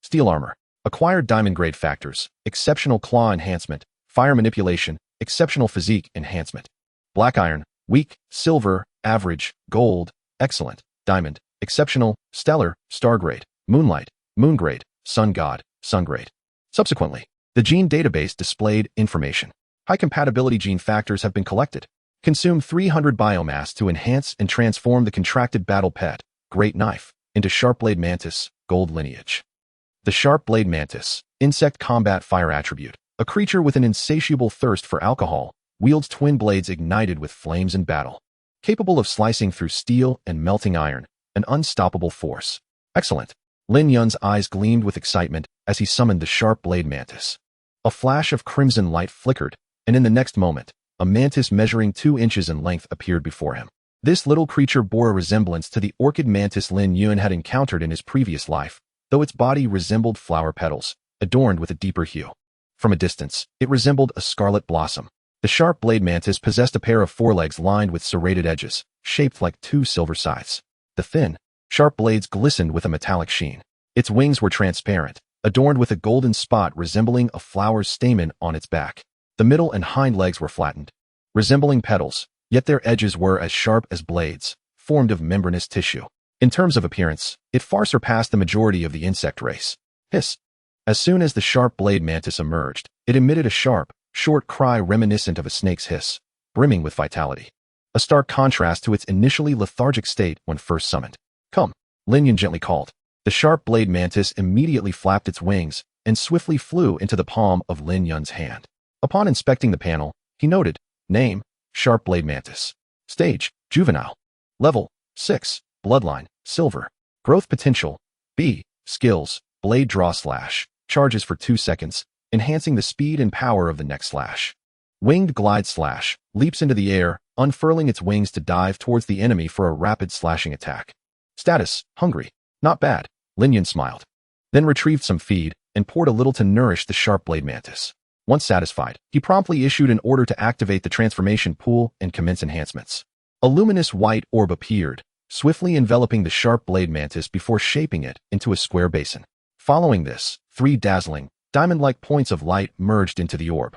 Steel armor. Acquired diamond-grade factors, Exceptional claw enhancement, fire manipulation, exceptional physique enhancement. Black iron, weak, silver, average, gold, excellent, diamond, exceptional, stellar, star grade, moonlight, moon grade, sun god, sun grade. Subsequently, the gene database displayed information. High compatibility gene factors have been collected. Consume 300 biomass to enhance and transform the contracted battle pet, Great Knife, into Sharp-Blade Mantis, Gold Lineage. The Sharp-Blade Mantis, insect combat fire attribute, a creature with an insatiable thirst for alcohol, wields twin blades ignited with flames in battle. Capable of slicing through steel and melting iron, an unstoppable force. Excellent. Lin Yun's eyes gleamed with excitement as he summoned the Sharp-Blade Mantis. A flash of crimson light flickered, and in the next moment, a mantis measuring 2 inches in length appeared before him. This little creature bore a resemblance to the orchid mantis Lin Yun had encountered in his previous life, though its body resembled flower petals, adorned with a deeper hue. From a distance, it resembled a scarlet blossom. The Sharp-Blade Mantis possessed a pair of forelegs lined with serrated edges, shaped like 2 silver scythes. The thin, sharp blades glistened with a metallic sheen. Its wings were transparent, adorned with a golden spot resembling a flower's stamen on its back. The middle and hind legs were flattened, resembling petals, yet their edges were as sharp as blades, formed of membranous tissue. In terms of appearance, it far surpassed the majority of the insect race. Hiss. As soon as the sharp blade mantis emerged, it emitted a sharp, short cry reminiscent of a snake's hiss, brimming with vitality. A stark contrast to its initially lethargic state when first summoned. Come, Lin Yun gently called. The sharp blade mantis immediately flapped its wings and swiftly flew into the palm of Lin Yun's hand. Upon inspecting the panel, he noted, Name, Sharp Blade Mantis. Stage, Juvenile. Level, 6, Bloodline, Silver. Growth Potential, B. Skills, Blade Draw Slash. Charges for 2 seconds, enhancing the speed and power of the next slash. Winged Glide Slash. Leaps into the air, unfurling its wings to dive towards the enemy for a rapid slashing attack. Status, Hungry. Not bad, Lin Yun smiled. Then retrieved some feed and poured a little to nourish the sharp blade mantis. Once satisfied, he promptly issued an order to activate the transformation pool and commence enhancements. A luminous white orb appeared, swiftly enveloping the sharp blade mantis before shaping it into a square basin. Following this, 3 dazzling, diamond-like points of light merged into the orb.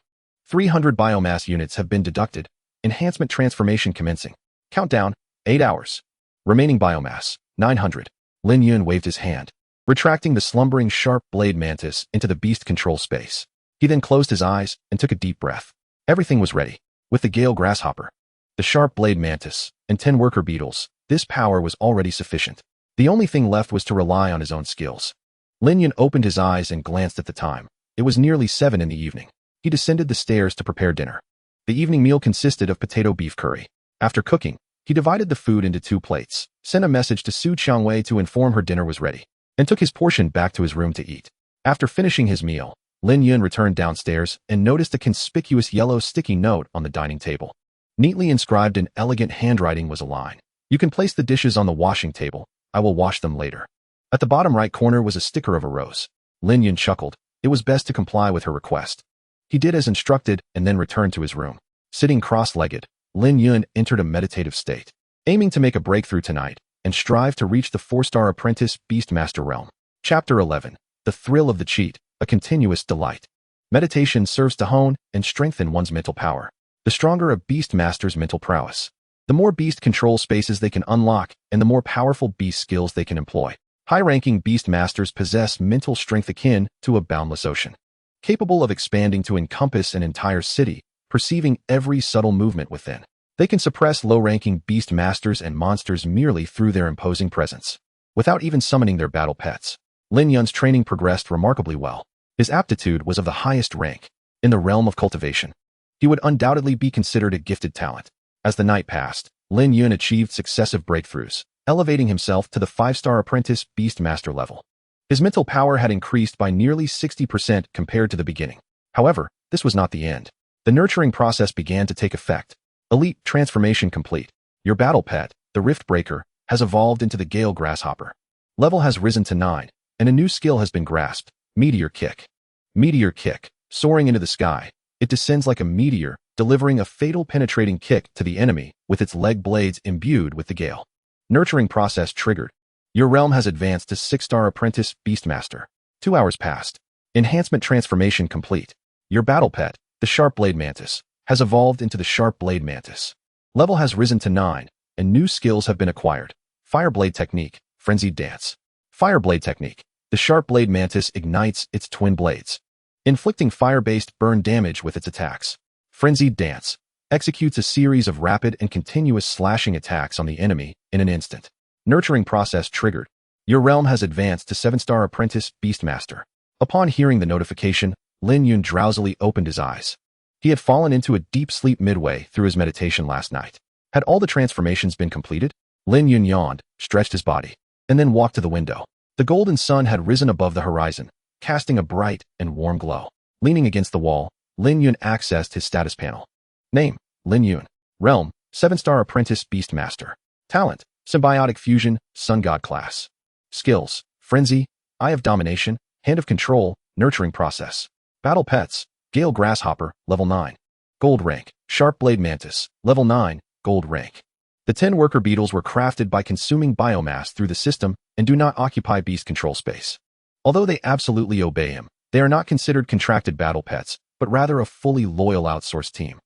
300 biomass units have been deducted. Enhancement transformation commencing. Countdown, 8 hours. Remaining biomass, 900. Lin Yun waved his hand, retracting the slumbering sharp blade mantis into the beast control space. He then closed his eyes and took a deep breath. Everything was ready. With the Gale Grasshopper, the sharp blade mantis, and 10 worker beetles, this power was already sufficient. The only thing left was to rely on his own skills. Lin Yun opened his eyes and glanced at the time. It was nearly 7 in the evening. He descended the stairs to prepare dinner. The evening meal consisted of potato beef curry. After cooking, he divided the food into 2 plates, sent a message to Su Qiangwei to inform her dinner was ready, and took his portion back to his room to eat. After finishing his meal, Lin Yun returned downstairs and noticed a conspicuous yellow sticky note on the dining table. Neatly inscribed in elegant handwriting was a line. You can place the dishes on the washing table. I will wash them later. At the bottom right corner was a sticker of a rose. Lin Yun chuckled. It was best to comply with her request. He did as instructed and then returned to his room. Sitting cross-legged, Lin Yun entered a meditative state, aiming to make a breakthrough tonight and strive to reach the 4-star apprentice Beastmaster realm. Chapter 11. The Thrill of the Cheat, a Continuous Delight. Meditation serves to hone and strengthen one's mental power. The stronger a Beastmaster's mental prowess, the more beast control spaces they can unlock and the more powerful beast skills they can employ. High-ranking Beastmasters possess mental strength akin to a boundless ocean, capable of expanding to encompass an entire city, perceiving every subtle movement within. They can suppress low-ranking Beastmasters and monsters merely through their imposing presence, without even summoning their battle pets. Lin Yun's training progressed remarkably well. His aptitude was of the highest rank. In the realm of cultivation, he would undoubtedly be considered a gifted talent. As the night passed, Lin Yun achieved successive breakthroughs, elevating himself to the 5-star apprentice Beastmaster level. His mental power had increased by nearly 60% compared to the beginning. However, this was not the end. The nurturing process began to take effect. Elite transformation complete. Your battle pet, the Rift Breaker, has evolved into the Gale Grasshopper. Level has risen to 9, and a new skill has been grasped, Meteor Kick. Meteor Kick. Soaring into the sky, it descends like a meteor, delivering a fatal penetrating kick to the enemy with its leg blades imbued with the gale. Nurturing process triggered. Your realm has advanced to 6-star apprentice Beastmaster. 2 hours passed. Enhancement transformation complete. Your battle pet, the Sharp Blade Mantis, has evolved into the Sharp Blade Mantis. Level has risen to 9, and new skills have been acquired. Fireblade Technique, Frenzied Dance. Fireblade Technique. The Sharp Blade Mantis ignites its twin blades, inflicting fire-based burn damage with its attacks. Frenzied Dance executes a series of rapid and continuous slashing attacks on the enemy in an instant. Nurturing process triggered. Your realm has advanced to 7-star apprentice Beastmaster. Upon hearing the notification, Lin Yun drowsily opened his eyes. He had fallen into a deep sleep midway through his meditation last night. Had all the transformations been completed? Lin Yun yawned, stretched his body, and then walked to the window. The golden sun had risen above the horizon, casting a bright and warm glow. Leaning against the wall, Lin Yun accessed his status panel. Name, Lin Yun. Realm, 7-star apprentice Beastmaster. Talent, Symbiotic Fusion, Sun God class. Skills, Frenzy, Eye of Domination, Hand of Control, Nurturing Process. Battle Pets, Gale Grasshopper, Level 9. Gold Rank, Sharp Blade Mantis, Level 9, Gold Rank. The 10 worker beetles were crafted by consuming biomass through the system and do not occupy beast control space. Although they absolutely obey him, they are not considered contracted battle pets, but rather a fully loyal outsourced team.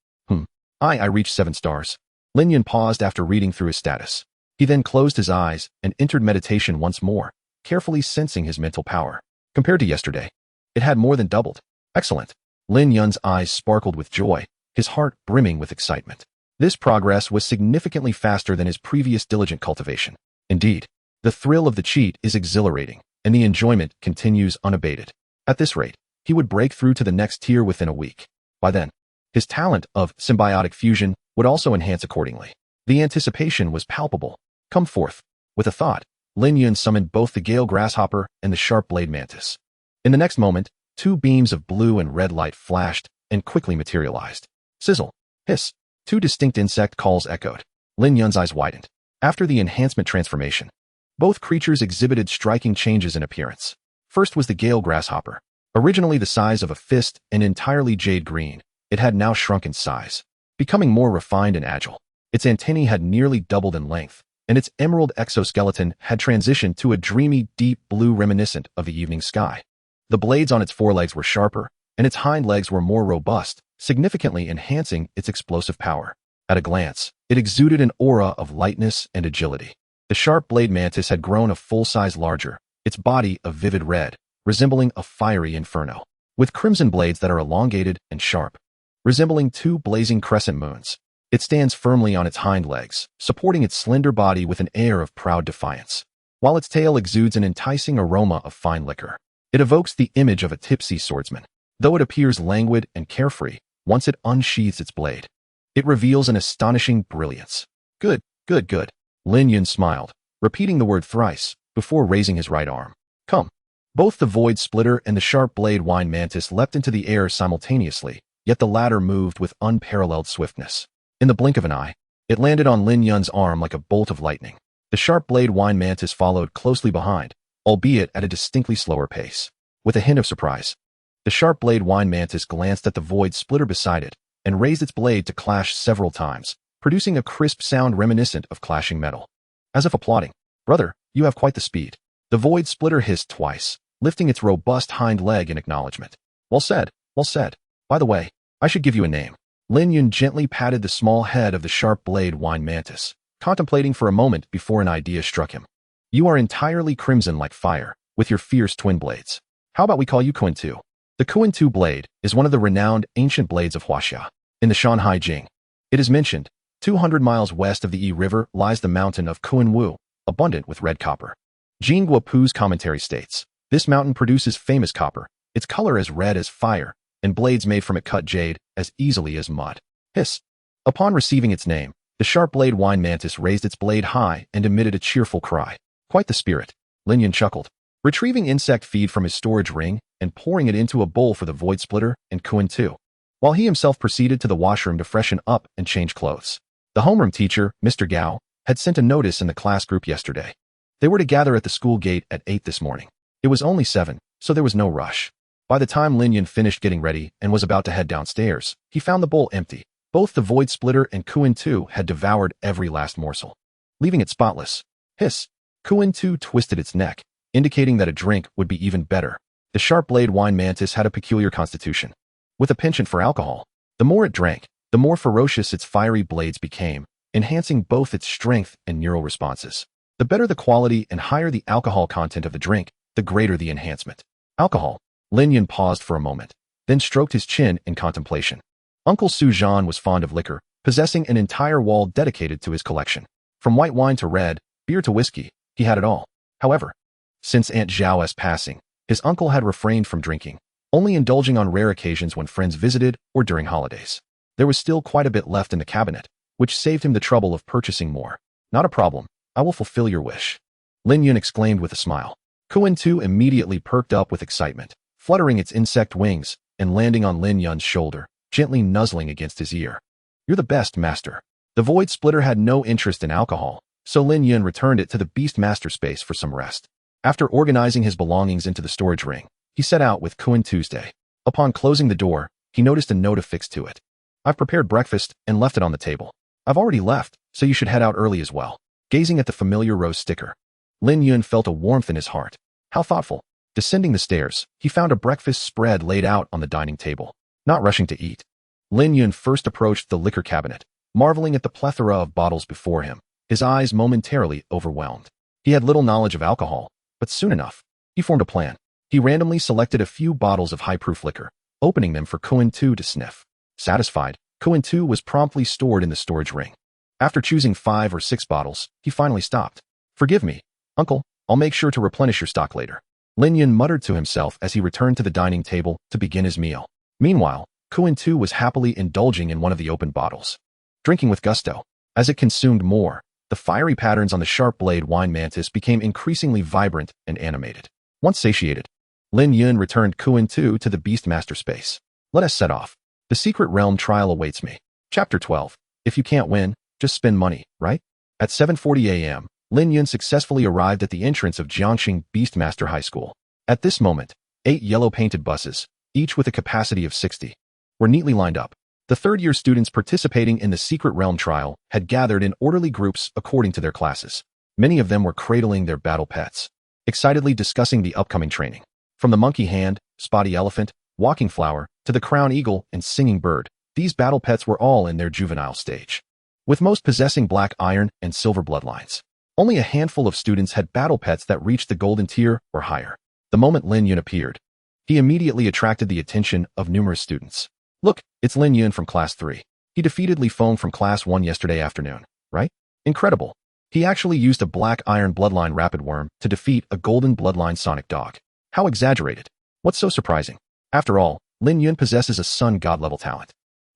I reached 7 stars. Lin Yun paused after reading through his status. He then closed his eyes and entered meditation once more, carefully sensing his mental power. Compared to yesterday, it had more than doubled. Excellent. Lin Yun's eyes sparkled with joy, his heart brimming with excitement. This progress was significantly faster than his previous diligent cultivation. Indeed, the thrill of the cheat is exhilarating, and the enjoyment continues unabated. At this rate, he would break through to the next tier within a week. By then, his talent of symbiotic fusion would also enhance accordingly. The anticipation was palpable. Come forth. With a thought, Lin Yun summoned both the Gale Grasshopper and the Sharp Blade Mantis. In the next moment, two beams of blue and red light flashed and quickly materialized. Sizzle. Hiss. Two distinct insect calls echoed. Lin Yun's eyes widened. After the enhancement transformation, both creatures exhibited striking changes in appearance. First was the Gale Grasshopper. Originally the size of a fist and entirely jade green, it had now shrunk in size, becoming more refined and agile. Its antennae had nearly doubled in length, and its emerald exoskeleton had transitioned to a dreamy, deep blue reminiscent of the evening sky. The blades on its forelegs were sharper, and its hind legs were more robust, significantly enhancing its explosive power. At a glance, it exuded an aura of lightness and agility. The Sharp Blade Mantis had grown a full size larger, its body a vivid red, resembling a fiery inferno, with crimson blades that are elongated and sharp, resembling two blazing crescent moons. It stands firmly on its hind legs, supporting its slender body with an air of proud defiance, while its tail exudes an enticing aroma of fine liquor. It evokes the image of a tipsy swordsman. Though it appears languid and carefree, once it unsheathes its blade, it reveals an astonishing brilliance. Good, good, good. Lin Yun smiled, repeating the word thrice, before raising his right arm. Come. Both the Void Splitter and the Sharp Blade Wine Mantis leapt into the air simultaneously, yet the latter moved with unparalleled swiftness. In the blink of an eye, it landed on Lin Yun's arm like a bolt of lightning. The Sharp Blade Wine Mantis followed closely behind, albeit at a distinctly slower pace. With a hint of surprise, the Sharp Blade Wine Mantis glanced at the Void Splitter beside it and raised its blade to clash several times, producing a crisp sound reminiscent of clashing metal. As if applauding, "Brother, you have quite the speed." The Void Splitter hissed twice, lifting its robust hind leg in acknowledgement. Well said, well said. By the way, I should give you a name. Lin Yun gently patted the small head of the Sharp Blade Wine Mantis, contemplating for a moment before an idea struck him. You are entirely crimson like fire, with your fierce twin blades. How about we call you Kuan-Tu? The Kuan-Tu blade is one of the renowned ancient blades of Huaxia. In the Shanhai Jing, it is mentioned, 200 miles west of the Yi River lies the mountain of Kuan-Wu, abundant with red copper. Jing Guopu's commentary states, this mountain produces famous copper, its color as red as fire, and blades made from it cut jade as easily as mud. Hiss. Upon receiving its name, the Sharp Blade Wine Mantis raised its blade high and emitted a cheerful cry. Quite the spirit. Lin Yun chuckled, retrieving insect feed from his storage ring and pouring it into a bowl for the Void Splitter and Kuan-Tu, while he himself proceeded to the washroom to freshen up and change clothes. The homeroom teacher, Mr. Gao, had sent a notice in the class group yesterday. They were to gather at the school gate at 8 this morning. It was only 7, so there was no rush. By the time Lin Yun finished getting ready and was about to head downstairs, he found the bowl empty. Both the Void Splitter and Kuan-Tu had devoured every last morsel, leaving it spotless. Hiss. Kuan-Tu twisted its neck, indicating that a drink would be even better. The Sharp Blade Wine Mantis had a peculiar constitution, with a penchant for alcohol. The more it drank, the more ferocious its fiery blades became, enhancing both its strength and neural responses. The better the quality and higher the alcohol content of the drink, the greater the enhancement. Alcohol. Lin Yun paused for a moment, then stroked his chin in contemplation. Uncle Su Zhan was fond of liquor, possessing an entire wall dedicated to his collection. From white wine to red, beer to whiskey, he had it all. However, since Aunt Zhao's passing, his uncle had refrained from drinking, only indulging on rare occasions when friends visited or during holidays. There was still quite a bit left in the cabinet, which saved him the trouble of purchasing more. Not a problem. I will fulfill your wish. Lin Yun exclaimed with a smile. Kuan-Tu immediately perked up with excitement, fluttering its insect wings and landing on Lin Yun's shoulder, gently nuzzling against his ear. You're the best, master. The Void Splitter had no interest in alcohol, so Lin Yun returned it to the Beast Master space for some rest. After organizing his belongings into the storage ring, he set out with Kuan-Tu's day. Upon closing the door, he noticed a note affixed to it. I've prepared breakfast and left it on the table. I've already left, so you should head out early as well. Gazing at the familiar rose sticker, Lin Yun felt a warmth in his heart. How thoughtful. Descending the stairs, he found a breakfast spread laid out on the dining table. Not rushing to eat, Lin Yun first approached the liquor cabinet, marveling at the plethora of bottles before him. his eyes momentarily overwhelmed. He had little knowledge of alcohol, but soon enough, he formed a plan. He randomly selected a few bottles of high-proof liquor, opening them for Kuan-Tu to sniff. Satisfied, Kuan-Tu was promptly stored in the storage ring. After choosing 5 or 6 bottles, he finally stopped. "Forgive me, uncle, I'll make sure to replenish your stock later." Lin Yun muttered to himself as he returned to the dining table to begin his meal. Meanwhile, Kuan-Tu was happily indulging in one of the open bottles, drinking with gusto. As it consumed more, the fiery patterns on the sharp-blade wine mantis became increasingly vibrant and animated. Once satiated, Lin Yun returned Kuan-Tu to the Beastmaster space. "Let us set off. The secret realm trial awaits me." Chapter 12. If you can't win, just spend money, right? At 7:40 a.m., Lin Yun successfully arrived at the entrance of Jiangxing Beastmaster High School. At this moment, 8 yellow-painted buses, each with a capacity of 60, were neatly lined up. The third-year students participating in the secret realm trial had gathered in orderly groups according to their classes. Many of them were cradling their battle pets, excitedly discussing the upcoming training. From the monkey hand, spotty elephant, walking flower, to the crown eagle and singing bird, these battle pets were all in their juvenile stage, with most possessing black iron and silver bloodlines. Only a handful of students had battle pets that reached the golden tier or higher. The moment Lin Yun appeared, he immediately attracted the attention of numerous students. "Look, it's Lin Yun from Class 3. He defeated Li Feng from Class 1 yesterday afternoon, right? Incredible. He actually used a black iron bloodline rapid worm to defeat a golden bloodline sonic dog. How exaggerated. What's so surprising? After all, Lin Yun possesses a sun god level talent.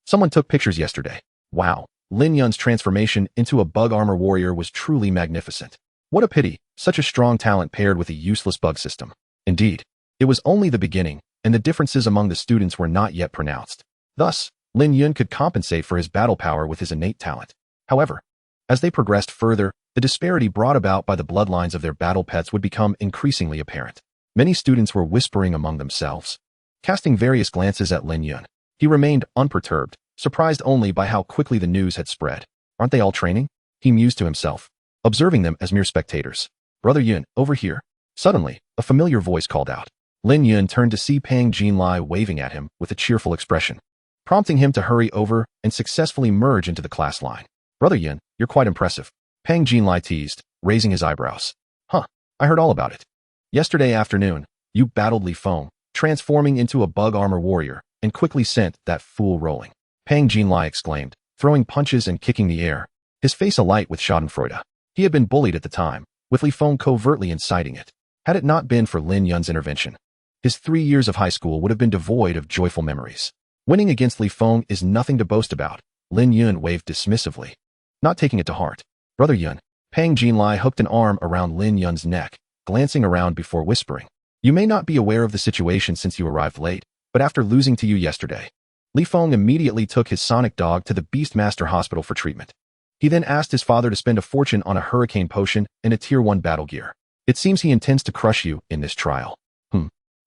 Someone took pictures yesterday. Wow, Lin Yun's transformation into a bug armor warrior was truly magnificent. What a pity, such a strong talent paired with a useless bug system." Indeed, it was only the beginning, and the differences among the students were not yet pronounced. Thus, Lin Yun could compensate for his battle power with his innate talent. However, as they progressed further, the disparity brought about by the bloodlines of their battle pets would become increasingly apparent. Many students were whispering among themselves, casting various glances at Lin Yun. He remained unperturbed, surprised only by how quickly the news had spread. "Aren't they all training?" he mused to himself, observing them as mere spectators. "Brother Yun, over here." Suddenly, a familiar voice called out. Lin Yun turned to see Pang Jinlai waving at him with a cheerful expression, prompting him to hurry over and successfully merge into the class line. "Brother Yun, you're quite impressive," Pang Jinlai teased, raising his eyebrows. "Huh, I heard all about it. Yesterday afternoon, you battled Li Feng, transforming into a bug armor warrior, and quickly sent that fool rolling," Pang Jinlai exclaimed, throwing punches and kicking the air, his face alight with schadenfreude. He had been bullied at the time, with Li Feng covertly inciting it. Had it not been for Lin Yun's intervention, his 3 years of high school would have been devoid of joyful memories. Winning against Li Feng is nothing to boast about, Lin Yun waved dismissively, not taking it to heart. "Brother Yun," Pang Jinlai hooked an arm around Lin Yun's neck, glancing around before whispering. "You may not be aware of the situation since you arrived late, but after losing to you yesterday, Li Feng immediately took his sonic dog to the Beastmaster Hospital for treatment. He then asked his father to spend a fortune on a hurricane potion and a Tier 1 battle gear. It seems he intends to crush you in this trial."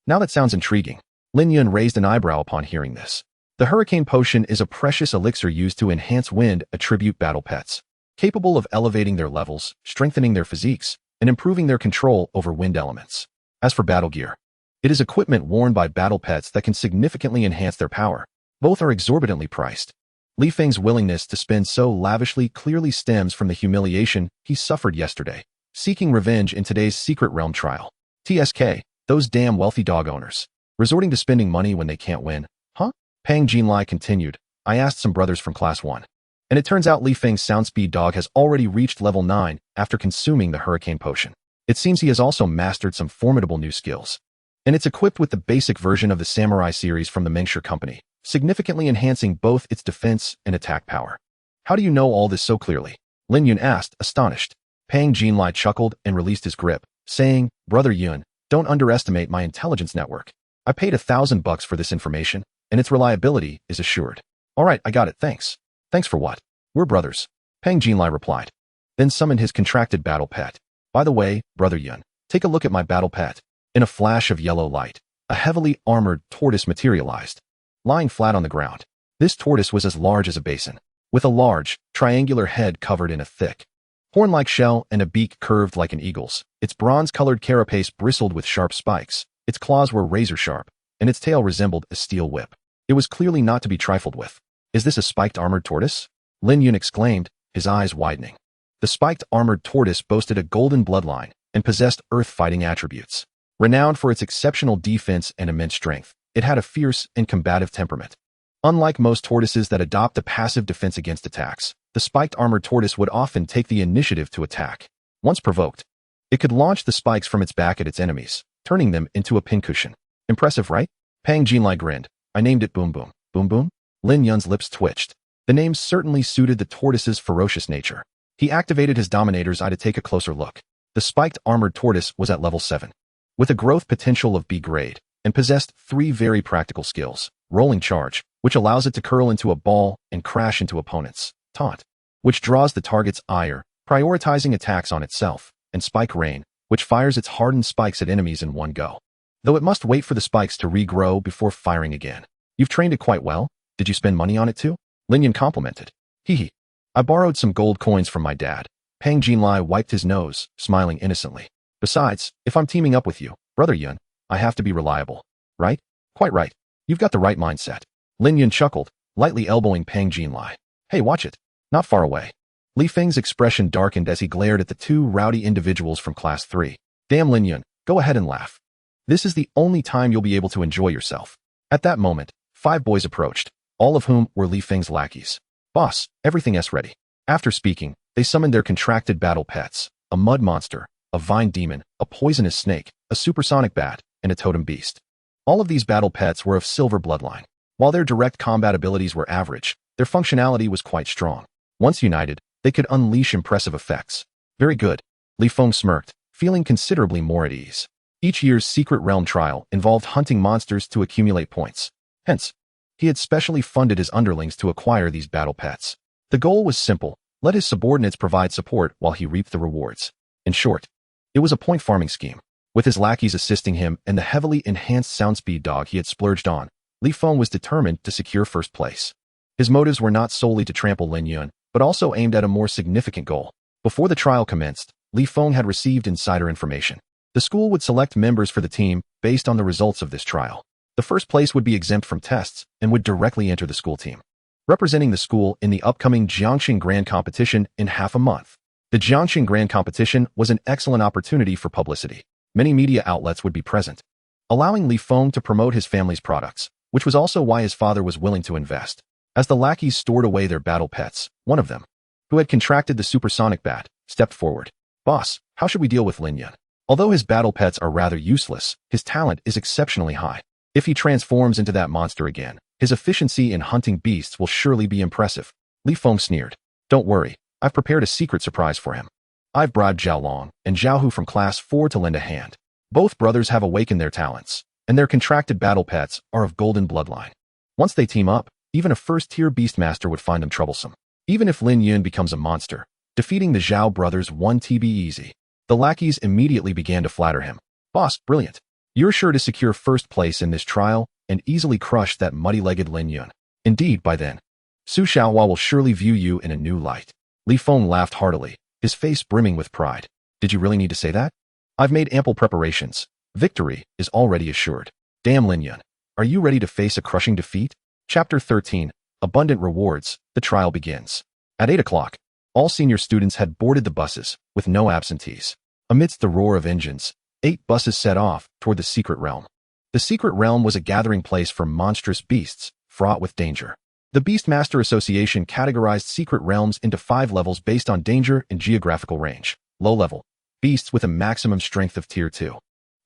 Now that sounds intriguing. Lin Yun raised an eyebrow upon hearing this. The hurricane potion is a precious elixir used to enhance wind attribute battle pets, capable of elevating their levels, strengthening their physiques, and improving their control over wind elements. As for battle gear, it is equipment worn by battle pets that can significantly enhance their power. Both are exorbitantly priced. Li Feng's willingness to spend so lavishly clearly stems from the humiliation he suffered yesterday, seeking revenge in today's secret realm trial. TSK, those damn wealthy dog owners, resorting to spending money when they can't win. Huh? Pang Jinlai continued. "I asked some brothers from Class 1, and it turns out Li Feng's sound speed dog has already reached level 9 after consuming the hurricane potion. It seems he has also mastered some formidable new skills, and it's equipped with the basic version of the Samurai series from the Mengshi Company, significantly enhancing both its defense and attack power." "How do you know all this so clearly?" Lin Yun asked, astonished. Pang Jinlai chuckled and released his grip, saying, "Brother Yun, don't underestimate my intelligence network. I paid $1,000 for this information, and its reliability is assured." "All right, I got it, thanks." "Thanks for what? We're brothers," Pang Jinlai replied, then summoned his contracted battle pet. "By the way, Brother Yun, take a look at my battle pet." In a flash of yellow light, a heavily armored tortoise materialized, lying flat on the ground. This tortoise was as large as a basin, with a large, triangular head covered in a thick, horn-like shell and a beak curved like an eagle's. Its bronze-colored carapace bristled with sharp spikes, its claws were razor-sharp, and its tail resembled a steel whip. It was clearly not to be trifled with. "Is this a spiked armored tortoise?" Lin Yun exclaimed, his eyes widening. The spiked armored tortoise boasted a golden bloodline and possessed earth-fighting attributes. Renowned for its exceptional defense and immense strength, it had a fierce and combative temperament. Unlike most tortoises that adopt a passive defense against attacks, the spiked armored tortoise would often take the initiative to attack. Once provoked, it could launch the spikes from its back at its enemies, turning them into a pincushion. Impressive, right? Pang Jinlai grinned. I named it Boom Boom. Boom Boom? Lin Yun's lips twitched. The name certainly suited the tortoise's ferocious nature. He activated his Dominator's eye to take a closer look. The spiked armored tortoise was at level 7, with a growth potential of B grade, and possessed 3 very practical skills. Rolling Charge, which allows it to curl into a ball and crash into opponents. Taunt, which draws the target's ire, prioritizing attacks on itself. And Spike Rain, which fires its hardened spikes at enemies in one go, though it must wait for the spikes to regrow before firing again. You've trained it quite well. Did you spend money on it too? Lin Yun complimented. Hee. I borrowed some gold coins from my dad. Pang Jinlai wiped his nose, smiling innocently. Besides, if I'm teaming up with you, Brother Yun, I have to be reliable. Right? Quite right. You've got the right mindset. Lin Yun chuckled, lightly elbowing Pang Jinlai. Hey, watch it. Not far away. Li Feng's expression darkened as he glared at the 2 rowdy individuals from Class 3. Damn, Lin Yun, go ahead and laugh. This is the only time you'll be able to enjoy yourself. At that moment, 5 boys approached, all of whom were Li Feng's lackeys. Boss, everything's ready. After speaking, they summoned their contracted battle pets, a mud monster, a vine demon, a poisonous snake, a supersonic bat, and a totem beast. All of these battle pets were of silver bloodline. While their direct combat abilities were average, their functionality was quite strong. Once united, they could unleash impressive effects. Very good. Li Feng smirked, feeling considerably more at ease. Each year's Secret Realm trial involved hunting monsters to accumulate points. Hence, he had specially funded his underlings to acquire these battle pets. The goal was simple: let his subordinates provide support while he reaped the rewards. In short, it was a point farming scheme. With his lackeys assisting him and the heavily enhanced sound speed dog he had splurged on, Li Feng was determined to secure first place. His motives were not solely to trample Lin Yun, but also aimed at a more significant goal. Before the trial commenced, Li Feng had received insider information. The school would select members for the team based on the results of this trial. The first place would be exempt from tests and would directly enter the school team, representing the school in the upcoming Jiangxing Grand Competition in half a month. The Jiangxing Grand Competition was an excellent opportunity for publicity. Many media outlets would be present, allowing Li Feng to promote his family's products, which was also why his father was willing to invest. As the lackeys stored away their battle pets, one of them, who had contracted the supersonic bat, stepped forward. Boss, how should we deal with Lin Yun? Although his battle pets are rather useless, his talent is exceptionally high. If he transforms into that monster again, his efficiency in hunting beasts will surely be impressive. Li Feng sneered. Don't worry, I've prepared a secret surprise for him. I've bribed Zhao Long and Zhao Hu from Class 4 to lend a hand. Both brothers have awakened their talents, and their contracted battle pets are of golden bloodline. Once they team up, even a first-tier beastmaster would find them troublesome. Even if Lin Yun becomes a monster, defeating the Zhao brothers 1TB easy. The lackeys immediately began to flatter him. Boss, brilliant. You're sure to secure first place in this trial and easily crush that muddy-legged Lin Yun. Indeed, by then, Su Xiaohua will surely view you in a new light. Li Feng laughed heartily, his face brimming with pride. Did you really need to say that? I've made ample preparations. Victory is already assured. Damn, Lin Yun. Are you ready to face a crushing defeat? Chapter 13, Abundant Rewards. The trial begins. At 8 o'clock, all senior students had boarded the buses, with no absentees. Amidst the roar of engines, 8 buses set off toward the Secret Realm. The Secret Realm was a gathering place for monstrous beasts, fraught with danger. The Beastmaster Association categorized secret realms into 5 levels based on danger and geographical range. Low level, beasts with a maximum strength of Tier 2.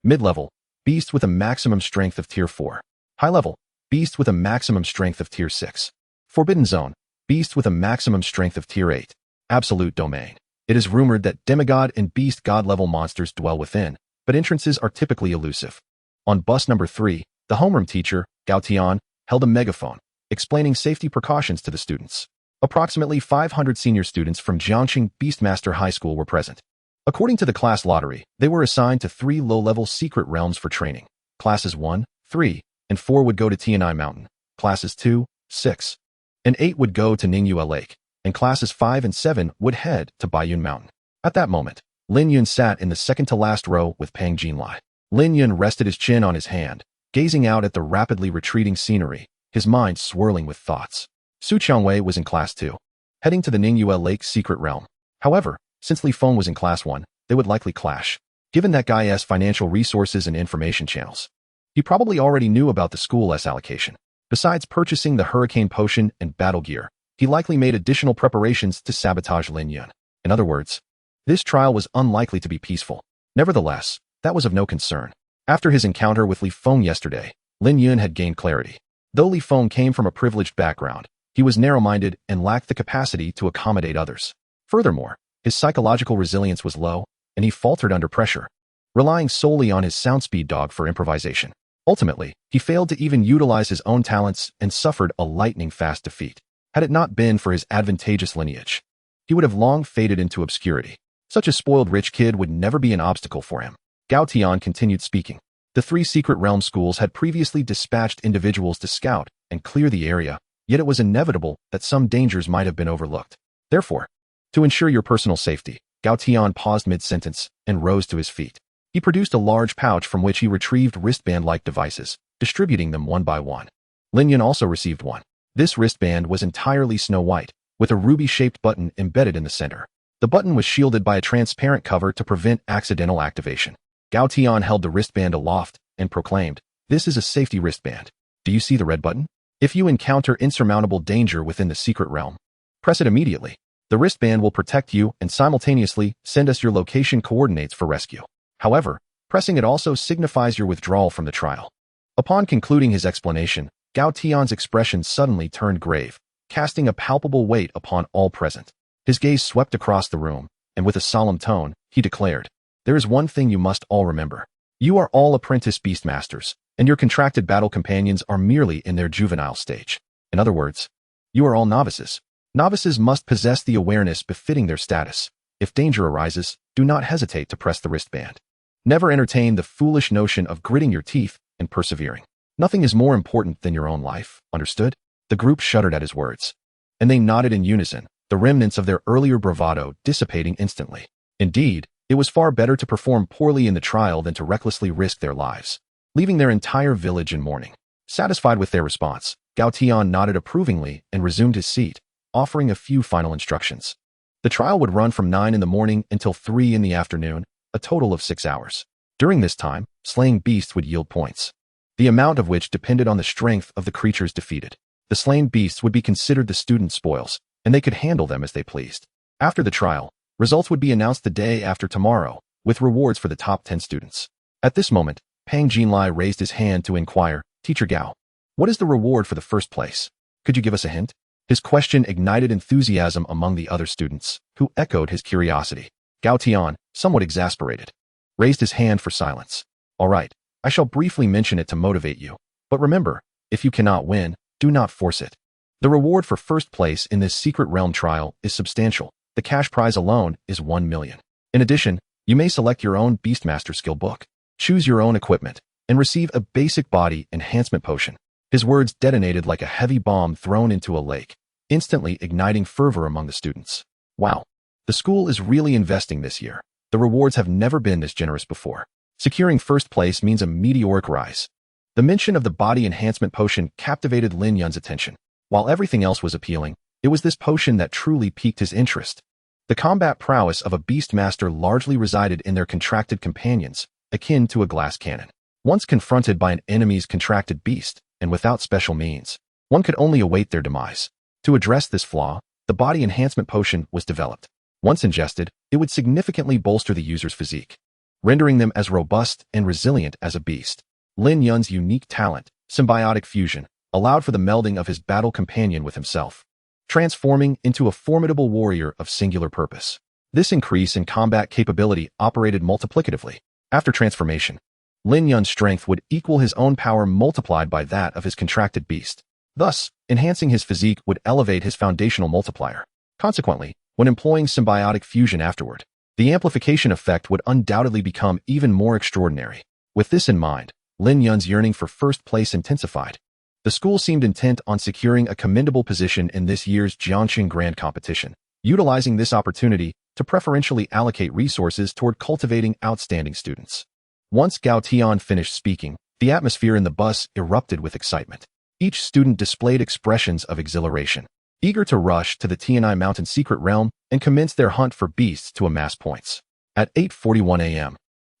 Mid-level, beasts with a maximum strength of Tier 4. High level, beasts with a maximum strength of Tier 6. Forbidden Zone, beasts with a maximum strength of Tier 8. Absolute Domain. It is rumored that demigod and beast god level monsters dwell within, but entrances are typically elusive. On bus number 3, the homeroom teacher, Gao Tian, held a megaphone, explaining safety precautions to the students. Approximately 500 senior students from Jiangxing Beastmaster High School were present. According to the class lottery, they were assigned to 3 low-level secret realms for training. Classes 1, 3, and 4 would go to Tianai Mountain. Classes 2, 6, and 8 would go to Ningyue Lake, and classes 5 and 7 would head to Baiyun Mountain. At that moment, Lin Yun sat in the second-to-last row with Pang Jinlai. Lin Yun rested his chin on his hand, gazing out at the rapidly retreating scenery, his mind swirling with thoughts. Su Qiangwei was in Class 2, heading to the Ningyue Lake secret realm. However, Since Li Feng was in Class 1, they would likely clash. Given that guy's financial resources and information channels, he probably already knew about the school's allocation. Besides purchasing the Hurricane Potion and battle gear, he likely made additional preparations to sabotage Lin Yun. In other words, this trial was unlikely to be peaceful. Nevertheless, that was of no concern. After his encounter with Li Feng yesterday, Lin Yun had gained clarity. Though Li Feng came from a privileged background, he was narrow-minded and lacked the capacity to accommodate others. Furthermore, his psychological resilience was low, and he faltered under pressure, relying solely on his sound speed dog for improvisation. Ultimately, he failed to even utilize his own talents and suffered a lightning-fast defeat. Had it not been for his advantageous lineage, he would have long faded into obscurity. Such a spoiled rich kid would never be an obstacle for him. Gao Tian continued speaking. The 3 secret realm schools had previously dispatched individuals to scout and clear the area, yet it was inevitable that some dangers might have been overlooked. Therefore, to ensure your personal safety, Gao Tian paused mid-sentence and rose to his feet. He produced a large pouch from which he retrieved wristband-like devices, distributing them one by one. Lin Yun also received one. This wristband was entirely snow-white, with a ruby-shaped button embedded in the center. The button was shielded by a transparent cover to prevent accidental activation. Gao Tian held the wristband aloft and proclaimed, "This is a safety wristband. Do you see the red button? If you encounter insurmountable danger within the secret realm, press it immediately. The wristband will protect you and simultaneously send us your location coordinates for rescue. However, pressing it also signifies your withdrawal from the trial." Upon concluding his explanation, Gao Tian's expression suddenly turned grave, casting a palpable weight upon all present. His gaze swept across the room, and with a solemn tone, he declared, "There is one thing you must all remember. You are all apprentice beastmasters, and your contracted battle companions are merely in their juvenile stage. In other words, you are all novices. Novices must possess the awareness befitting their status. If danger arises, do not hesitate to press the wristband. Never entertain the foolish notion of gritting your teeth and persevering. Nothing is more important than your own life, understood?" The group shuddered at his words, and they nodded in unison, the remnants of their earlier bravado dissipating instantly. Indeed, it was far better to perform poorly in the trial than to recklessly risk their lives, leaving their entire village in mourning. Satisfied with their response, Gao Tian nodded approvingly and resumed his seat, offering a few final instructions. The trial would run from 9 in the morning until 3 in the afternoon, a total of 6 hours. During this time, slaying beasts would yield points, the amount of which depended on the strength of the creatures defeated. The slain beasts would be considered the student spoils, and they could handle them as they pleased. After the trial, results would be announced the day after tomorrow, with rewards for the top 10 students. At this moment, Pang Jinlai raised his hand to inquire, "Teacher Gao, what is the reward for the first place? Could you give us a hint?" His question ignited enthusiasm among the other students, who echoed his curiosity. Gao Tian, somewhat exasperated, raised his hand for silence. "All right, I shall briefly mention it to motivate you, but remember, if you cannot win, do not force it. The reward for first place in this secret realm trial is substantial. The cash prize alone is 1 million. In addition, you may select your own Beastmaster skill book, choose your own equipment, and receive a basic body enhancement potion." His words detonated like a heavy bomb thrown into a lake, instantly igniting fervor among the students. Wow, the school is really investing this year. The rewards have never been this generous before. Securing first place means a meteoric rise. The mention of the body enhancement potion captivated Lin Yun's attention. While everything else was appealing, it was this potion that truly piqued his interest. The combat prowess of a beastmaster largely resided in their contracted companions, akin to a glass cannon. Once confronted by an enemy's contracted beast, and without special means, one could only await their demise. To address this flaw, the body enhancement potion was developed. Once ingested, it would significantly bolster the user's physique, rendering them as robust and resilient as a beast. Lin Yun's unique talent, symbiotic fusion, allowed for the melding of his battle companion with himself, transforming into a formidable warrior of singular purpose. This increase in combat capability operated multiplicatively. After transformation, Lin Yun's strength would equal his own power multiplied by that of his contracted beast. Thus, enhancing his physique would elevate his foundational multiplier. Consequently, when employing symbiotic fusion afterward, the amplification effect would undoubtedly become even more extraordinary. With this in mind, Lin Yun's yearning for first place intensified. The school seemed intent on securing a commendable position in this year's Jiangxing Grand Competition, utilizing this opportunity to preferentially allocate resources toward cultivating outstanding students. Once Gao Tian finished speaking, the atmosphere in the bus erupted with excitement. Each student displayed expressions of exhilaration. eager to rush to the TNI Mountain secret realm and commence their hunt for beasts to amass points. At 8:41 a.m.,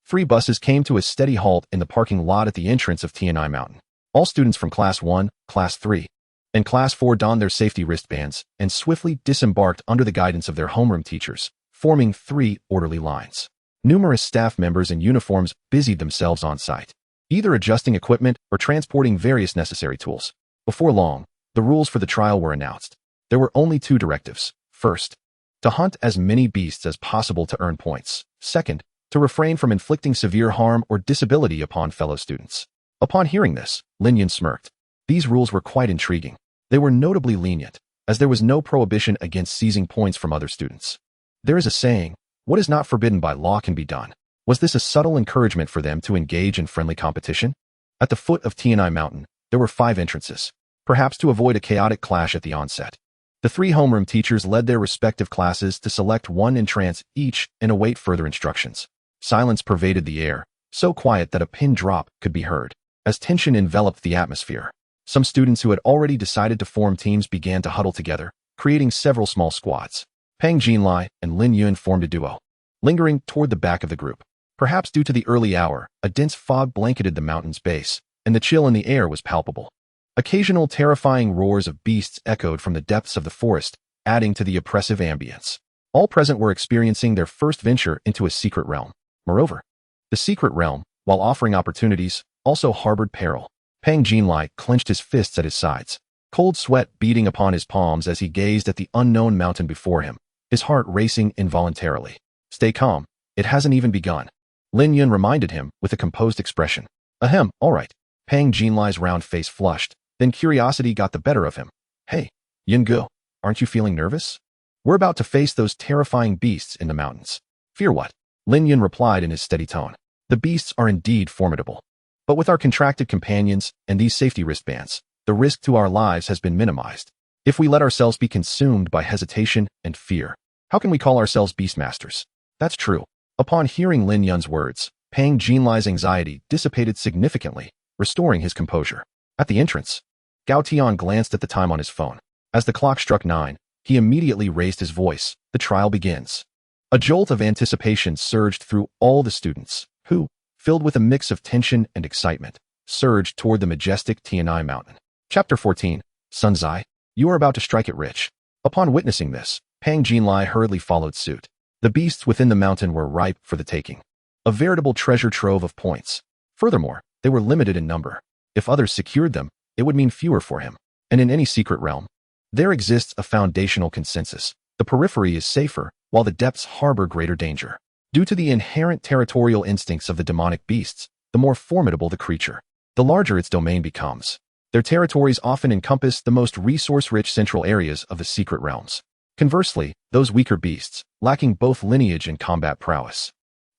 3 buses came to a steady halt in the parking lot at the entrance of TNI Mountain. All students from Class 1, Class 3, and Class 4 donned their safety wristbands and swiftly disembarked under the guidance of their homeroom teachers, forming 3 orderly lines. Numerous staff members in uniforms busied themselves on site, either adjusting equipment or transporting various necessary tools. Before long, the rules for the trial were announced. There were only 2 directives. First, to hunt as many beasts as possible to earn points. Second, to refrain from inflicting severe harm or disability upon fellow students. Upon hearing this, Lin Yun smirked. These rules were quite intriguing. They were notably lenient, as there was no prohibition against seizing points from other students. There is a saying, what is not forbidden by law can be done. Was this a subtle encouragement for them to engage in friendly competition? At the foot of TNI Mountain, there were 5 entrances, perhaps to avoid a chaotic clash at the onset. The 3 homeroom teachers led their respective classes to select one entrance each and await further instructions. Silence pervaded the air, so quiet that a pin drop could be heard, as tension enveloped the atmosphere. Some students who had already decided to form teams began to huddle together, creating several small squads. Pang Jinlai and Lin Yun formed a duo, lingering toward the back of the group. Perhaps due to the early hour, a dense fog blanketed the mountain's base, and the chill in the air was palpable. Occasional terrifying roars of beasts echoed from the depths of the forest, adding to the oppressive ambience. All present were experiencing their first venture into a secret realm. Moreover, the secret realm, while offering opportunities, also harbored peril. Pang Jinlai clenched his fists at his sides, cold sweat beating upon his palms as he gazed at the unknown mountain before him, his heart racing involuntarily. Stay calm, it hasn't even begun. Lin Yun reminded him with a composed expression. Ahem, all right. Pang Jinlai's round face flushed, then curiosity got the better of him. Hey, Yungu, aren't you feeling nervous? We're about to face those terrifying beasts in the mountains. Fear what? Lin Yun replied in his steady tone. The beasts are indeed formidable. But with our contracted companions and these safety wristbands, the risk to our lives has been minimized. If we let ourselves be consumed by hesitation and fear, how can we call ourselves beastmasters? That's true. Upon hearing Lin Yun's words, Pang Jinlai's anxiety dissipated significantly, restoring his composure. At the entrance, Gao Tian glanced at the time on his phone. As the clock struck 9, he immediately raised his voice. The trial begins. A jolt of anticipation surged through all the students, who, filled with a mix of tension and excitement, surged toward the majestic Tianai Mountain. Chapter 14, Sun Zai, you are about to strike it rich. Upon witnessing this, Pang Jinlai hurriedly followed suit. The beasts within the mountain were ripe for the taking. A veritable treasure trove of points. Furthermore, they were limited in number. If others secured them, it would mean fewer for him. And in any secret realm, there exists a foundational consensus. The periphery is safer, while the depths harbor greater danger. Due to the inherent territorial instincts of the demonic beasts, the more formidable the creature, the larger its domain becomes. Their territories often encompass the most resource-rich central areas of the secret realms. Conversely, those weaker beasts, lacking both lineage and combat prowess,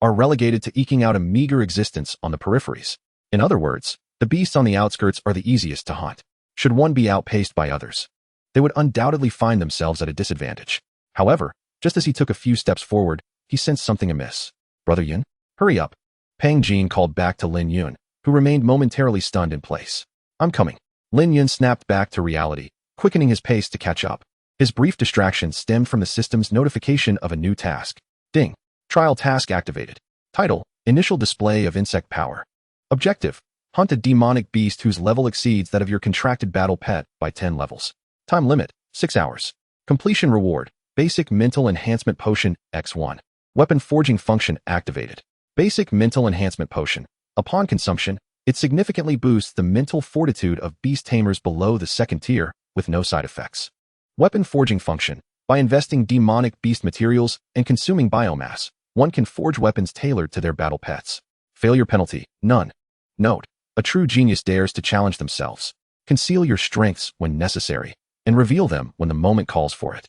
are relegated to eking out a meager existence on the peripheries. In other words, the beasts on the outskirts are the easiest to hunt. Should one be outpaced by others, they would undoubtedly find themselves at a disadvantage. However, just as he took a few steps forward, he sensed something amiss. Brother Yun, hurry up. Pang Jin called back to Lin Yun, who remained momentarily stunned in place. I'm coming. Lin Yun snapped back to reality, quickening his pace to catch up. His brief distraction stemmed from the system's notification of a new task. Ding. Trial task activated. Title, Initial Display of Insect Power. Objective, hunt a demonic beast whose level exceeds that of your contracted battle pet by 10 levels. Time limit, 6 hours. Completion reward, Basic Mental Enhancement Potion, X1. Weapon Forging Function activated. Basic Mental Enhancement Potion. Upon consumption, it significantly boosts the mental fortitude of beast tamers below the second tier, with no side effects. Weapon Forging Function. By investing demonic beast materials and consuming biomass, one can forge weapons tailored to their battle pets. Failure penalty, none. Note, a true genius dares to challenge themselves. Conceal your strengths when necessary, and reveal them when the moment calls for it.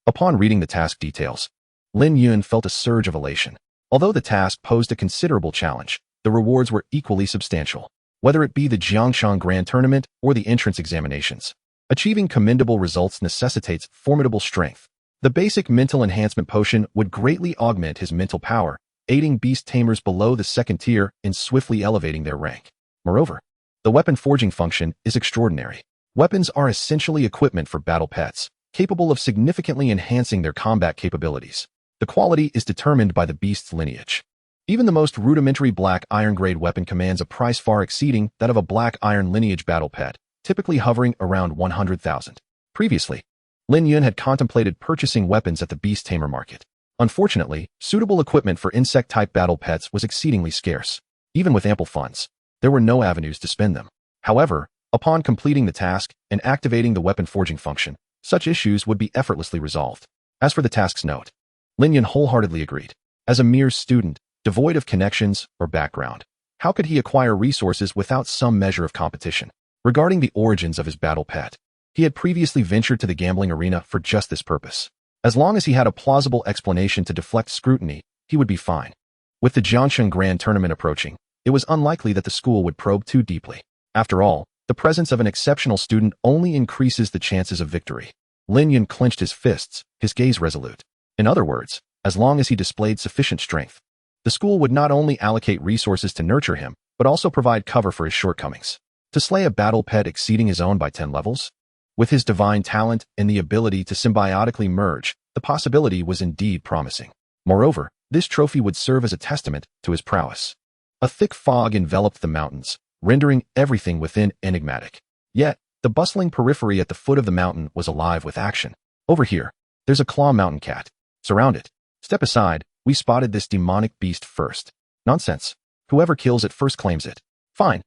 Upon reading the task details, Lin Yun felt a surge of elation. Although the task posed a considerable challenge, the rewards were equally substantial. Whether it be the Jiangshan Grand Tournament or the entrance examinations, achieving commendable results necessitates formidable strength. The basic mental enhancement potion would greatly augment his mental power, aiding beast tamers below the second tier in swiftly elevating their rank. Moreover, the weapon forging function is extraordinary. Weapons are essentially equipment for battle pets, capable of significantly enhancing their combat capabilities. The quality is determined by the beast's lineage. Even the most rudimentary black iron-grade weapon commands a price far exceeding that of a black iron lineage battle pet, typically hovering around 100,000. Previously, Lin Yun had contemplated purchasing weapons at the beast tamer market. Unfortunately, suitable equipment for insect-type battle pets was exceedingly scarce. Even with ample funds, there were no avenues to spend them. However, upon completing the task and activating the weapon forging function, such issues would be effortlessly resolved. As for the task's note, Lin Yun wholeheartedly agreed. As a mere student, devoid of connections or background, how could he acquire resources without some measure of competition? Regarding the origins of his battle pet, he had previously ventured to the gambling arena for just this purpose. As long as he had a plausible explanation to deflect scrutiny, he would be fine. With the Jiangsheng Grand Tournament approaching, it was unlikely that the school would probe too deeply. After all, the presence of an exceptional student only increases the chances of victory. Lin Yun clenched his fists, his gaze resolute. In other words, as long as he displayed sufficient strength, the school would not only allocate resources to nurture him, but also provide cover for his shortcomings. To slay a battle pet exceeding his own by 10 levels? With his divine talent and the ability to symbiotically merge, the possibility was indeed promising. Moreover, this trophy would serve as a testament to his prowess. A thick fog enveloped the mountains, rendering everything within enigmatic. Yet, the bustling periphery at the foot of the mountain was alive with action. Over here, there's a claw mountain cat. Surround it. Step aside, we spotted this demonic beast first. Nonsense. Whoever kills it first claims it. Fine,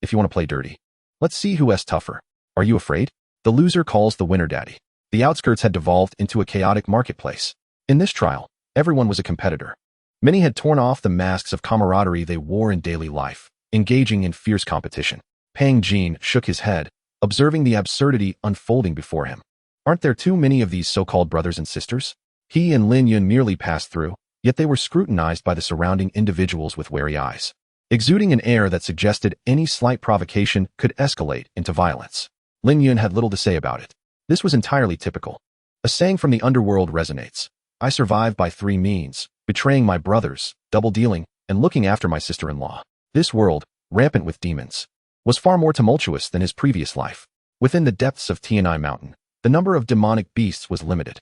if you want to play dirty. Let's see who's tougher. Are you afraid? The loser calls the winner daddy. The outskirts had devolved into a chaotic marketplace. In this trial, everyone was a competitor. Many had torn off the masks of camaraderie they wore in daily life, engaging in fierce competition. Pang Jin shook his head, observing the absurdity unfolding before him. Aren't there too many of these so-called brothers and sisters? He and Lin Yun merely passed through, yet they were scrutinized by the surrounding individuals with wary eyes, exuding an air that suggested any slight provocation could escalate into violence. Lin Yun had little to say about it. This was entirely typical. A saying from the underworld resonates. I survive by 3 means: betraying my brothers, double-dealing, and looking after my sister-in-law. This world, rampant with demons, was far more tumultuous than his previous life. Within the depths of Tianai Mountain, the number of demonic beasts was limited.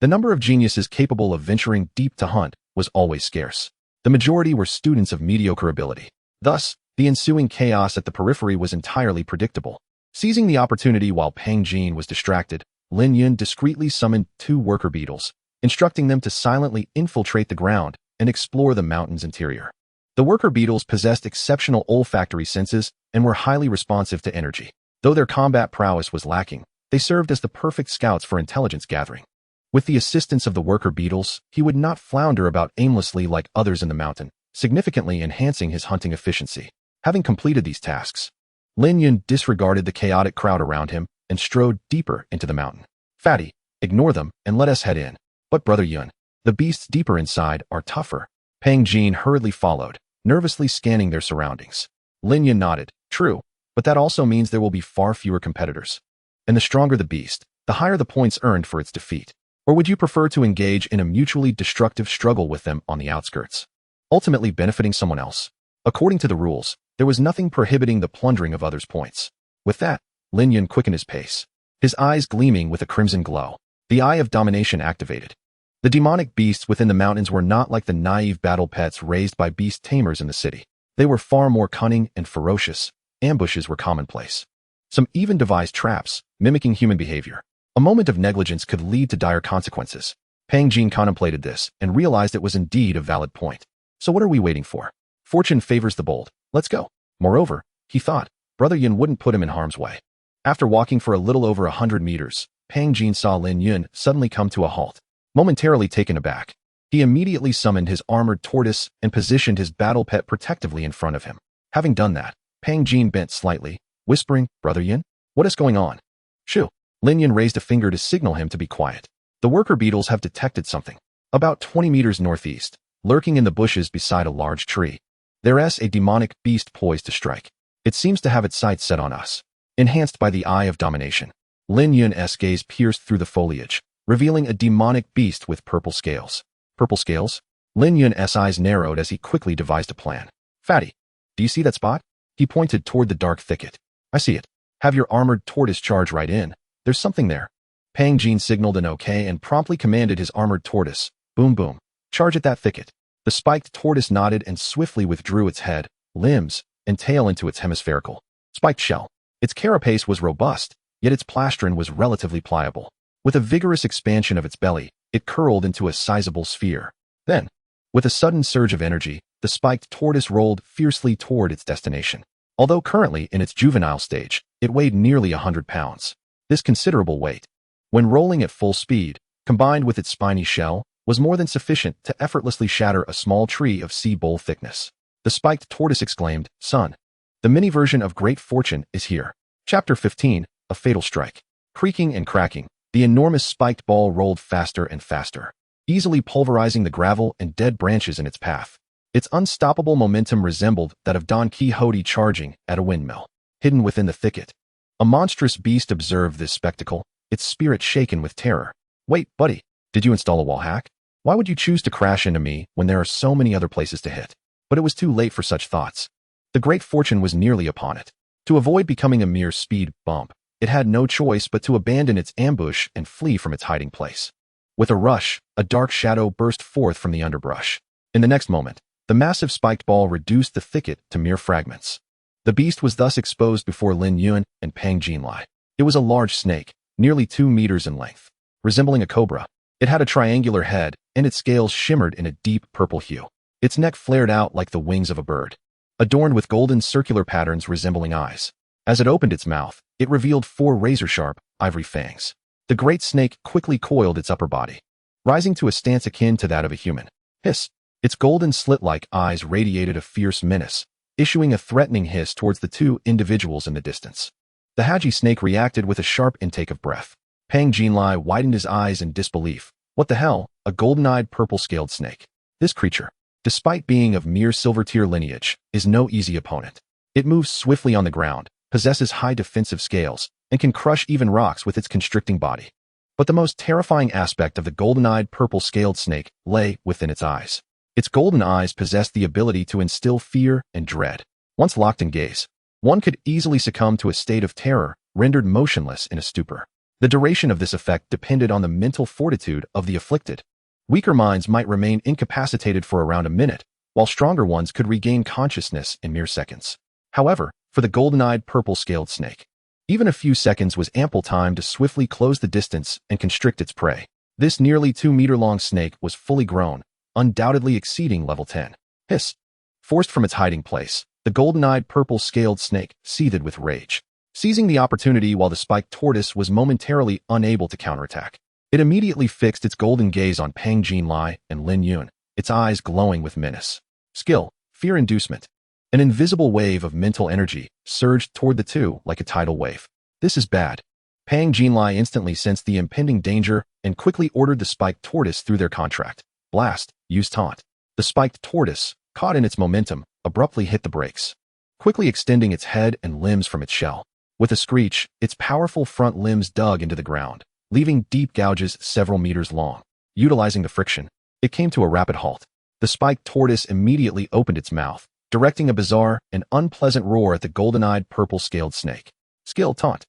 The number of geniuses capable of venturing deep to hunt was always scarce. The majority were students of mediocre ability. Thus, the ensuing chaos at the periphery was entirely predictable. Seizing the opportunity while Pang Jin was distracted, Lin Yun discreetly summoned 2 worker beetles, instructing them to silently infiltrate the ground and explore the mountain's interior. The worker beetles possessed exceptional olfactory senses and were highly responsive to energy. Though their combat prowess was lacking, they served as the perfect scouts for intelligence gathering. With the assistance of the worker beetles, he would not flounder about aimlessly like others in the mountain, significantly enhancing his hunting efficiency. Having completed these tasks, Lin Yun disregarded the chaotic crowd around him and strode deeper into the mountain. Fatty, ignore them and let us head in. But Brother Yun, the beasts deeper inside are tougher. Pang Jin hurriedly followed, nervously scanning their surroundings. Lin Yun nodded. True, but that also means there will be far fewer competitors. And the stronger the beast, the higher the points earned for its defeat. Or would you prefer to engage in a mutually destructive struggle with them on the outskirts, ultimately benefiting someone else? According to the rules, there was nothing prohibiting the plundering of others' points. With that, Lin Yun quickened his pace, his eyes gleaming with a crimson glow. The Eye of Domination activated. The demonic beasts within the mountains were not like the naive battle pets raised by beast tamers in the city. They were far more cunning and ferocious. Ambushes were commonplace. Some even devised traps, mimicking human behavior. A moment of negligence could lead to dire consequences. Pang Jin contemplated this and realized it was indeed a valid point. So what are we waiting for? Fortune favors the bold. Let's go. Moreover, he thought, Brother Yun wouldn't put him in harm's way. After walking for a little over 100 meters, Pang Jin saw Lin Yun suddenly come to a halt. Momentarily taken aback, he immediately summoned his armored tortoise and positioned his battle pet protectively in front of him. Having done that, Pang Jin bent slightly, whispering, Brother Yun, what is going on? Shoo. Lin Yun raised a finger to signal him to be quiet. The worker beetles have detected something. About 20 meters northeast, lurking in the bushes beside a large tree. There's a demonic beast poised to strike. It seems to have its sights set on us. Enhanced by the Eye of Domination, Lin Yun's gaze pierced through the foliage, revealing a demonic beast with purple scales. Purple scales? Lin Yun's eyes narrowed as he quickly devised a plan. Fatty, do you see that spot? He pointed toward the dark thicket. I see it. Have your armored tortoise charge right in. There's something there. Pang Jin signaled an okay and promptly commanded his armored tortoise, boom boom, charge at that thicket. The spiked tortoise nodded and swiftly withdrew its head, limbs, and tail into its hemispherical, spiked shell. Its carapace was robust, yet its plastron was relatively pliable. With a vigorous expansion of its belly, it curled into a sizable sphere. Then, with a sudden surge of energy, the spiked tortoise rolled fiercely toward its destination. Although currently in its juvenile stage, it weighed nearly 100 pounds. This considerable weight, when rolling at full speed, combined with its spiny shell, was more than sufficient to effortlessly shatter a small tree of sea bowl thickness. The spiked tortoise exclaimed, "Son, the mini version of Great Fortune is here." Chapter 15, A Fatal Strike. Creaking and cracking, the enormous spiked ball rolled faster and faster, easily pulverizing the gravel and dead branches in its path. Its unstoppable momentum resembled that of Don Quixote charging at a windmill. Hidden within the thicket, a monstrous beast observed this spectacle, its spirit shaken with terror. "Wait, buddy, did you install a wall hack? Why would you choose to crash into me when there are so many other places to hit?" But it was too late for such thoughts. The Great Fortune was nearly upon it. To avoid becoming a mere speed bump, it had no choice but to abandon its ambush and flee from its hiding place. With a rush, a dark shadow burst forth from the underbrush. In the next moment, the massive spiked ball reduced the thicket to mere fragments. The beast was thus exposed before Lin Yun and Pang Jinlai. It was a large snake, nearly 2 meters in length. Resembling a cobra, it had a triangular head, and its scales shimmered in a deep purple hue. Its neck flared out like the wings of a bird, adorned with golden circular patterns resembling eyes. As it opened its mouth, it revealed 4 razor-sharp, ivory fangs. The great snake quickly coiled its upper body, rising to a stance akin to that of a human. Hiss! Its golden slit-like eyes radiated a fierce menace, issuing a threatening hiss towards the 2 individuals in the distance. The Haji snake reacted with a sharp intake of breath. Pang Jinlai widened his eyes in disbelief. What the hell? A golden-eyed purple-scaled snake. This creature, despite being of mere silver-tier lineage, is no easy opponent. It moves swiftly on the ground, possesses high defensive scales, and can crush even rocks with its constricting body. But the most terrifying aspect of the golden-eyed purple-scaled snake lay within its eyes. Its golden eyes possessed the ability to instill fear and dread. Once locked in gaze, one could easily succumb to a state of terror, rendered motionless in a stupor. The duration of this effect depended on the mental fortitude of the afflicted. Weaker minds might remain incapacitated for around a minute, while stronger ones could regain consciousness in mere seconds. However, for the golden-eyed purple-scaled snake, even a few seconds was ample time to swiftly close the distance and constrict its prey. This nearly 2-meter-long snake was fully grown, undoubtedly exceeding level 10. Hiss! Forced from its hiding place, the golden-eyed purple-scaled snake seethed with rage. Seizing the opportunity while the spiked tortoise was momentarily unable to counterattack, it immediately fixed its golden gaze on Pang Jinlai and Lin Yun, its eyes glowing with menace. Skill, fear inducement. An invisible wave of mental energy surged toward the 2 like a tidal wave. This is bad. Pang Jinlai instantly sensed the impending danger and quickly ordered the spiked tortoise through their contract. Blast, use taunt. The spiked tortoise, caught in its momentum, abruptly hit the brakes, quickly extending its head and limbs from its shell. With a screech, its powerful front limbs dug into the ground, leaving deep gouges several meters long. Utilizing the friction, it came to a rapid halt. The spiked tortoise immediately opened its mouth, directing a bizarre and unpleasant roar at the golden-eyed purple-scaled snake. Skill, taunt.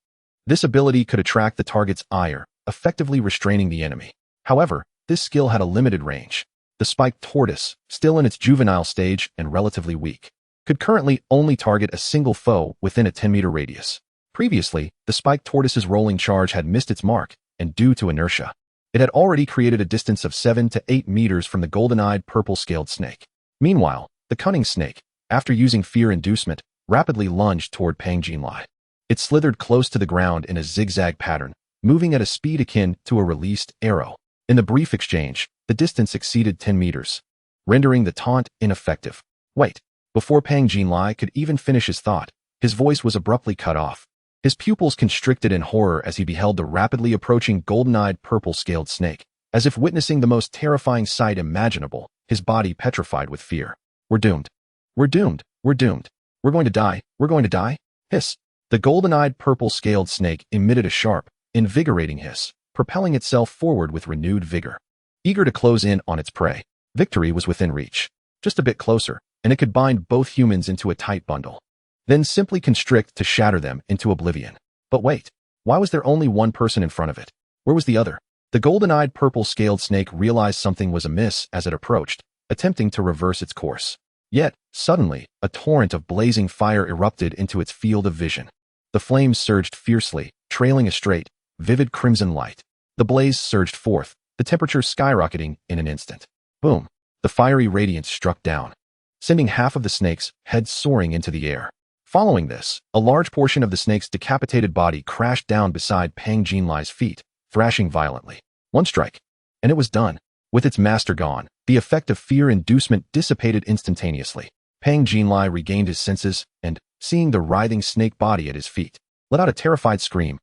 This ability could attract the target's ire, effectively restraining the enemy. However, this skill had a limited range. The spiked tortoise, still in its juvenile stage and relatively weak, could currently only target a single foe within a 10-meter radius. Previously, the spiked tortoise's rolling charge had missed its mark, and due to inertia, it had already created a distance of 7 to 8 meters from the golden-eyed purple-scaled snake. Meanwhile, the cunning snake, after using fear inducement, rapidly lunged toward Pang Jinlai. It slithered close to the ground in a zigzag pattern, moving at a speed akin to a released arrow. In the brief exchange, the distance exceeded 10 meters, rendering the taunt ineffective. Wait! Before Pang Jinlai could even finish his thought, his voice was abruptly cut off. His pupils constricted in horror as he beheld the rapidly approaching golden-eyed purple-scaled snake. As if witnessing the most terrifying sight imaginable, his body petrified with fear. We're doomed. We're doomed. We're doomed. We're going to die. We're going to die. Hiss! The golden-eyed purple-scaled snake emitted a sharp, invigorating hiss, propelling itself forward with renewed vigor. Eager to close in on its prey, victory was within reach. Just a bit closer, and it could bind both humans into a tight bundle. Then simply constrict to shatter them into oblivion. But wait, why was there only one person in front of it? Where was the other? The golden-eyed purple-scaled snake realized something was amiss as it approached, attempting to reverse its course. Yet, suddenly, a torrent of blazing fire erupted into its field of vision. The flames surged fiercely, trailing a straight, vivid crimson light. The blaze surged forth, the temperature skyrocketing in an instant. Boom! The fiery radiance struck down, sending half of the snake's head soaring into the air. Following this, a large portion of the snake's decapitated body crashed down beside Pang Jinlai's feet, thrashing violently. One strike, and it was done. With its master gone, the effect of fear inducement dissipated instantaneously. Pang Jinlai regained his senses and, seeing the writhing snake body at his feet, let out a terrified scream.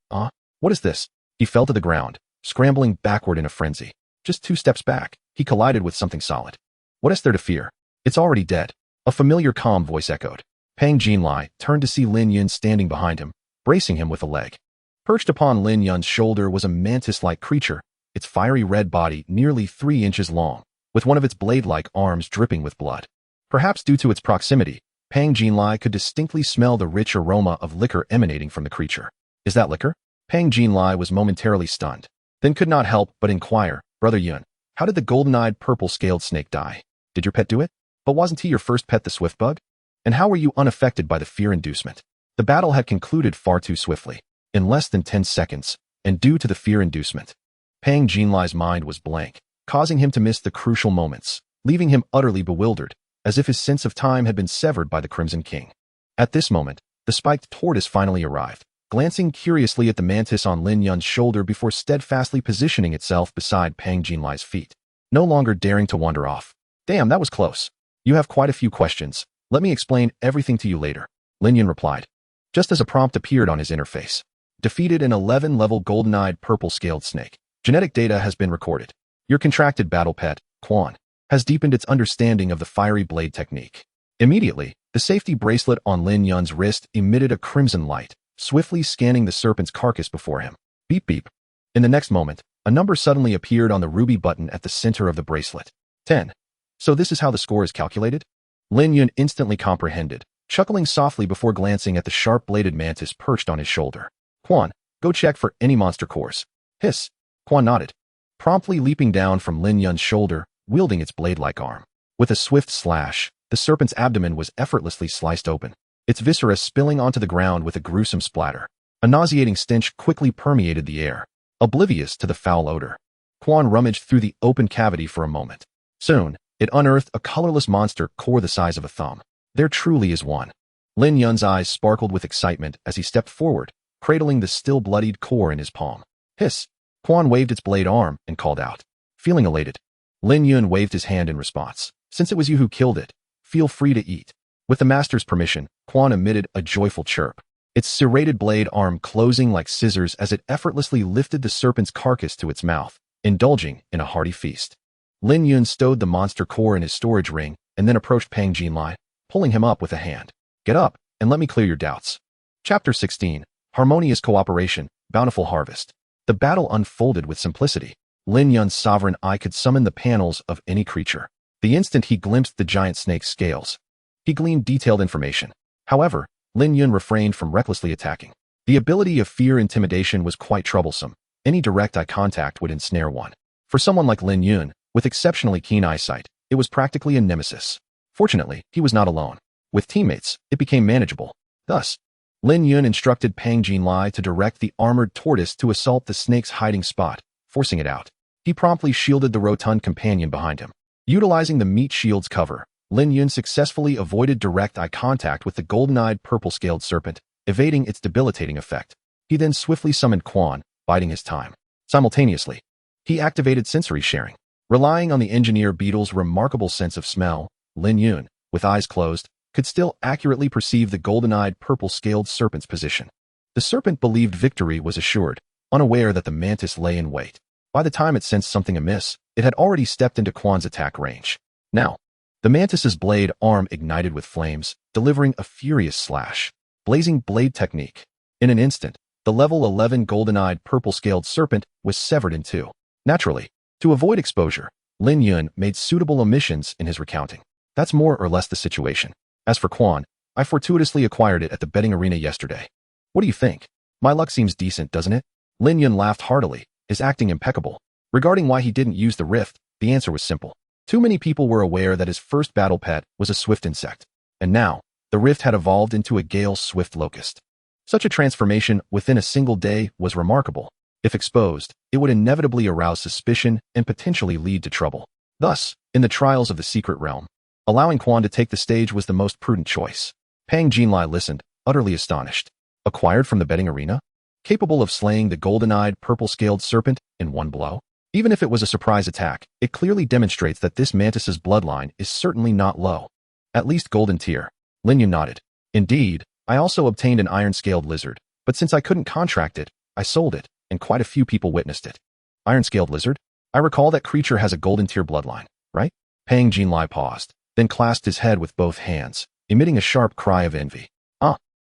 What is this? He fell to the ground, scrambling backward in a frenzy. Just 2 steps back, he collided with something solid. What is there to fear? It's already dead. A familiar calm voice echoed. Pang Jinlai turned to see Lin Yun standing behind him, bracing him with a leg. Perched upon Lin Yun's shoulder was a mantis-like creature, its fiery red body nearly 3 inches long, with one of its blade-like arms dripping with blood. Perhaps due to its proximity, Pang Jinlai could distinctly smell the rich aroma of liquor emanating from the creature. Is that liquor? Pang Jinlai was momentarily stunned, then could not help but inquire, Brother Yun, how did the golden-eyed purple-scaled snake die? Did your pet do it? But wasn't he your first pet, the swift bug? And how were you unaffected by the fear inducement? The battle had concluded far too swiftly, in less than 10 seconds, and due to the fear inducement. Pang Jinlai's mind was blank, causing him to miss the crucial moments, leaving him utterly bewildered, as if his sense of time had been severed by the Crimson King. At this moment, the spiked tortoise finally arrived, glancing curiously at the mantis on Lin Yun's shoulder before steadfastly positioning itself beside Pang Jinlai's feet, no longer daring to wander off. Damn, that was close. You have quite a few questions. Let me explain everything to you later, Lin Yun replied, just as a prompt appeared on his interface. Defeated an 11-level golden-eyed purple-scaled snake. Genetic data has been recorded. Your contracted battle pet, Quan, has deepened its understanding of the fiery blade technique. Immediately, the safety bracelet on Lin Yun's wrist emitted a crimson light, swiftly scanning the serpent's carcass before him. Beep beep. In the next moment, a number suddenly appeared on the ruby button at the center of the bracelet. 10. So this is how the score is calculated? Lin Yun instantly comprehended, chuckling softly before glancing at the sharp-bladed mantis perched on his shoulder. Quan, go check for any monster cores. Hiss. Quan nodded, promptly leaping down from Lin Yun's shoulder, wielding its blade-like arm. With a swift slash, the serpent's abdomen was effortlessly sliced open, its viscera spilling onto the ground with a gruesome splatter. A nauseating stench quickly permeated the air, oblivious to the foul odor. Quan rummaged through the open cavity for a moment. Soon, it unearthed a colorless monster core the size of a thumb. There truly is one. Lin Yun's eyes sparkled with excitement as he stepped forward, cradling the still-bloodied core in his palm. Hiss! Quan waved its blade arm and called out. Feeling elated, Lin Yun waved his hand in response. Since it was you who killed it, feel free to eat. With the master's permission, Quan emitted a joyful chirp, its serrated blade arm closing like scissors as it effortlessly lifted the serpent's carcass to its mouth, indulging in a hearty feast. Lin Yun stowed the monster core in his storage ring and then approached Pang Jinlai, pulling him up with a hand. Get up, and let me clear your doubts. Chapter 16. Harmonious Cooperation, Bountiful Harvest. The battle unfolded with simplicity. Lin Yun's sovereign eye could summon the panels of any creature. The instant he glimpsed the giant snake's scales, he gleaned detailed information. However, Lin Yun refrained from recklessly attacking. The ability of fear intimidation was quite troublesome. Any direct eye contact would ensnare one. For someone like Lin Yun, with exceptionally keen eyesight, it was practically a nemesis. Fortunately, he was not alone. With teammates, it became manageable. Thus, Lin Yun instructed Pang Jinlai to direct the armored tortoise to assault the snake's hiding spot, forcing it out. He promptly shielded the rotund companion behind him. Utilizing the meat shield's cover, Lin Yun successfully avoided direct eye contact with the golden-eyed purple-scaled serpent, evading its debilitating effect. He then swiftly summoned Quan, biding his time. Simultaneously, he activated sensory sharing. Relying on the engineer beetle's remarkable sense of smell, Lin Yun, with eyes closed, could still accurately perceive the golden-eyed purple-scaled serpent's position. The serpent believed victory was assured, unaware that the mantis lay in wait. By the time it sensed something amiss, it had already stepped into Quan's attack range. Now, the mantis's blade arm ignited with flames, delivering a furious slash. Blazing blade technique. In an instant, the level 11 golden-eyed purple-scaled serpent was severed in two. Naturally, to avoid exposure, Lin Yun made suitable omissions in his recounting. That's more or less the situation. As for Quan, I fortuitously acquired it at the betting arena yesterday. What do you think? My luck seems decent, doesn't it? Lin Yun laughed heartily, is acting impeccable. Regarding why he didn't use the rift, the answer was simple. Too many people were aware that his first battle pet was a swift insect, and now, the rift had evolved into a gale-swift locust. Such a transformation within a single day was remarkable. If exposed, it would inevitably arouse suspicion and potentially lead to trouble. Thus, in the trials of the secret realm, allowing Quan to take the stage was the most prudent choice. Pang Jinlai listened, utterly astonished. Acquired from the betting arena? Capable of slaying the golden-eyed, purple-scaled serpent in one blow? Even if it was a surprise attack, it clearly demonstrates that this mantis's bloodline is certainly not low. At least golden tier. Lin Yun nodded. Indeed, I also obtained an iron-scaled lizard, but since I couldn't contract it, I sold it, and quite a few people witnessed it. Iron-scaled lizard? I recall that creature has a golden tier bloodline, right? Pang Jinlai paused, then clasped his head with both hands, emitting a sharp cry of envy.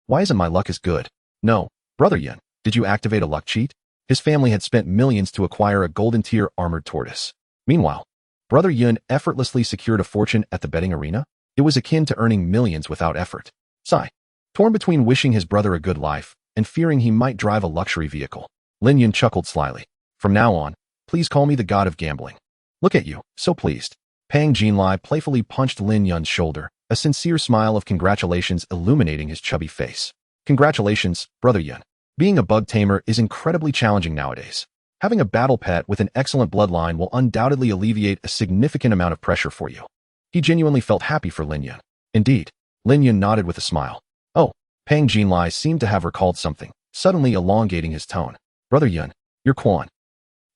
Why isn't my luck as good? No, Brother Yun, did you activate a luck cheat? His family had spent millions to acquire a golden tier armored tortoise. Meanwhile, Brother Yun effortlessly secured a fortune at the betting arena. It was akin to earning millions without effort. Sigh. Torn between wishing his brother a good life and fearing he might drive a luxury vehicle, Lin Yun chuckled slyly. From now on, please call me the god of gambling. Look at you, so pleased. Pang Jinlai playfully punched Lin Yun's shoulder, a sincere smile of congratulations illuminating his chubby face. Congratulations, Brother Yun. Being a bug tamer is incredibly challenging nowadays. Having a battle pet with an excellent bloodline will undoubtedly alleviate a significant amount of pressure for you. He genuinely felt happy for Lin Yun. Indeed, Lin Yun nodded with a smile. Oh, Pang Jinlai seemed to have recalled something, suddenly elongating his tone. Brother Yun, you're Quan.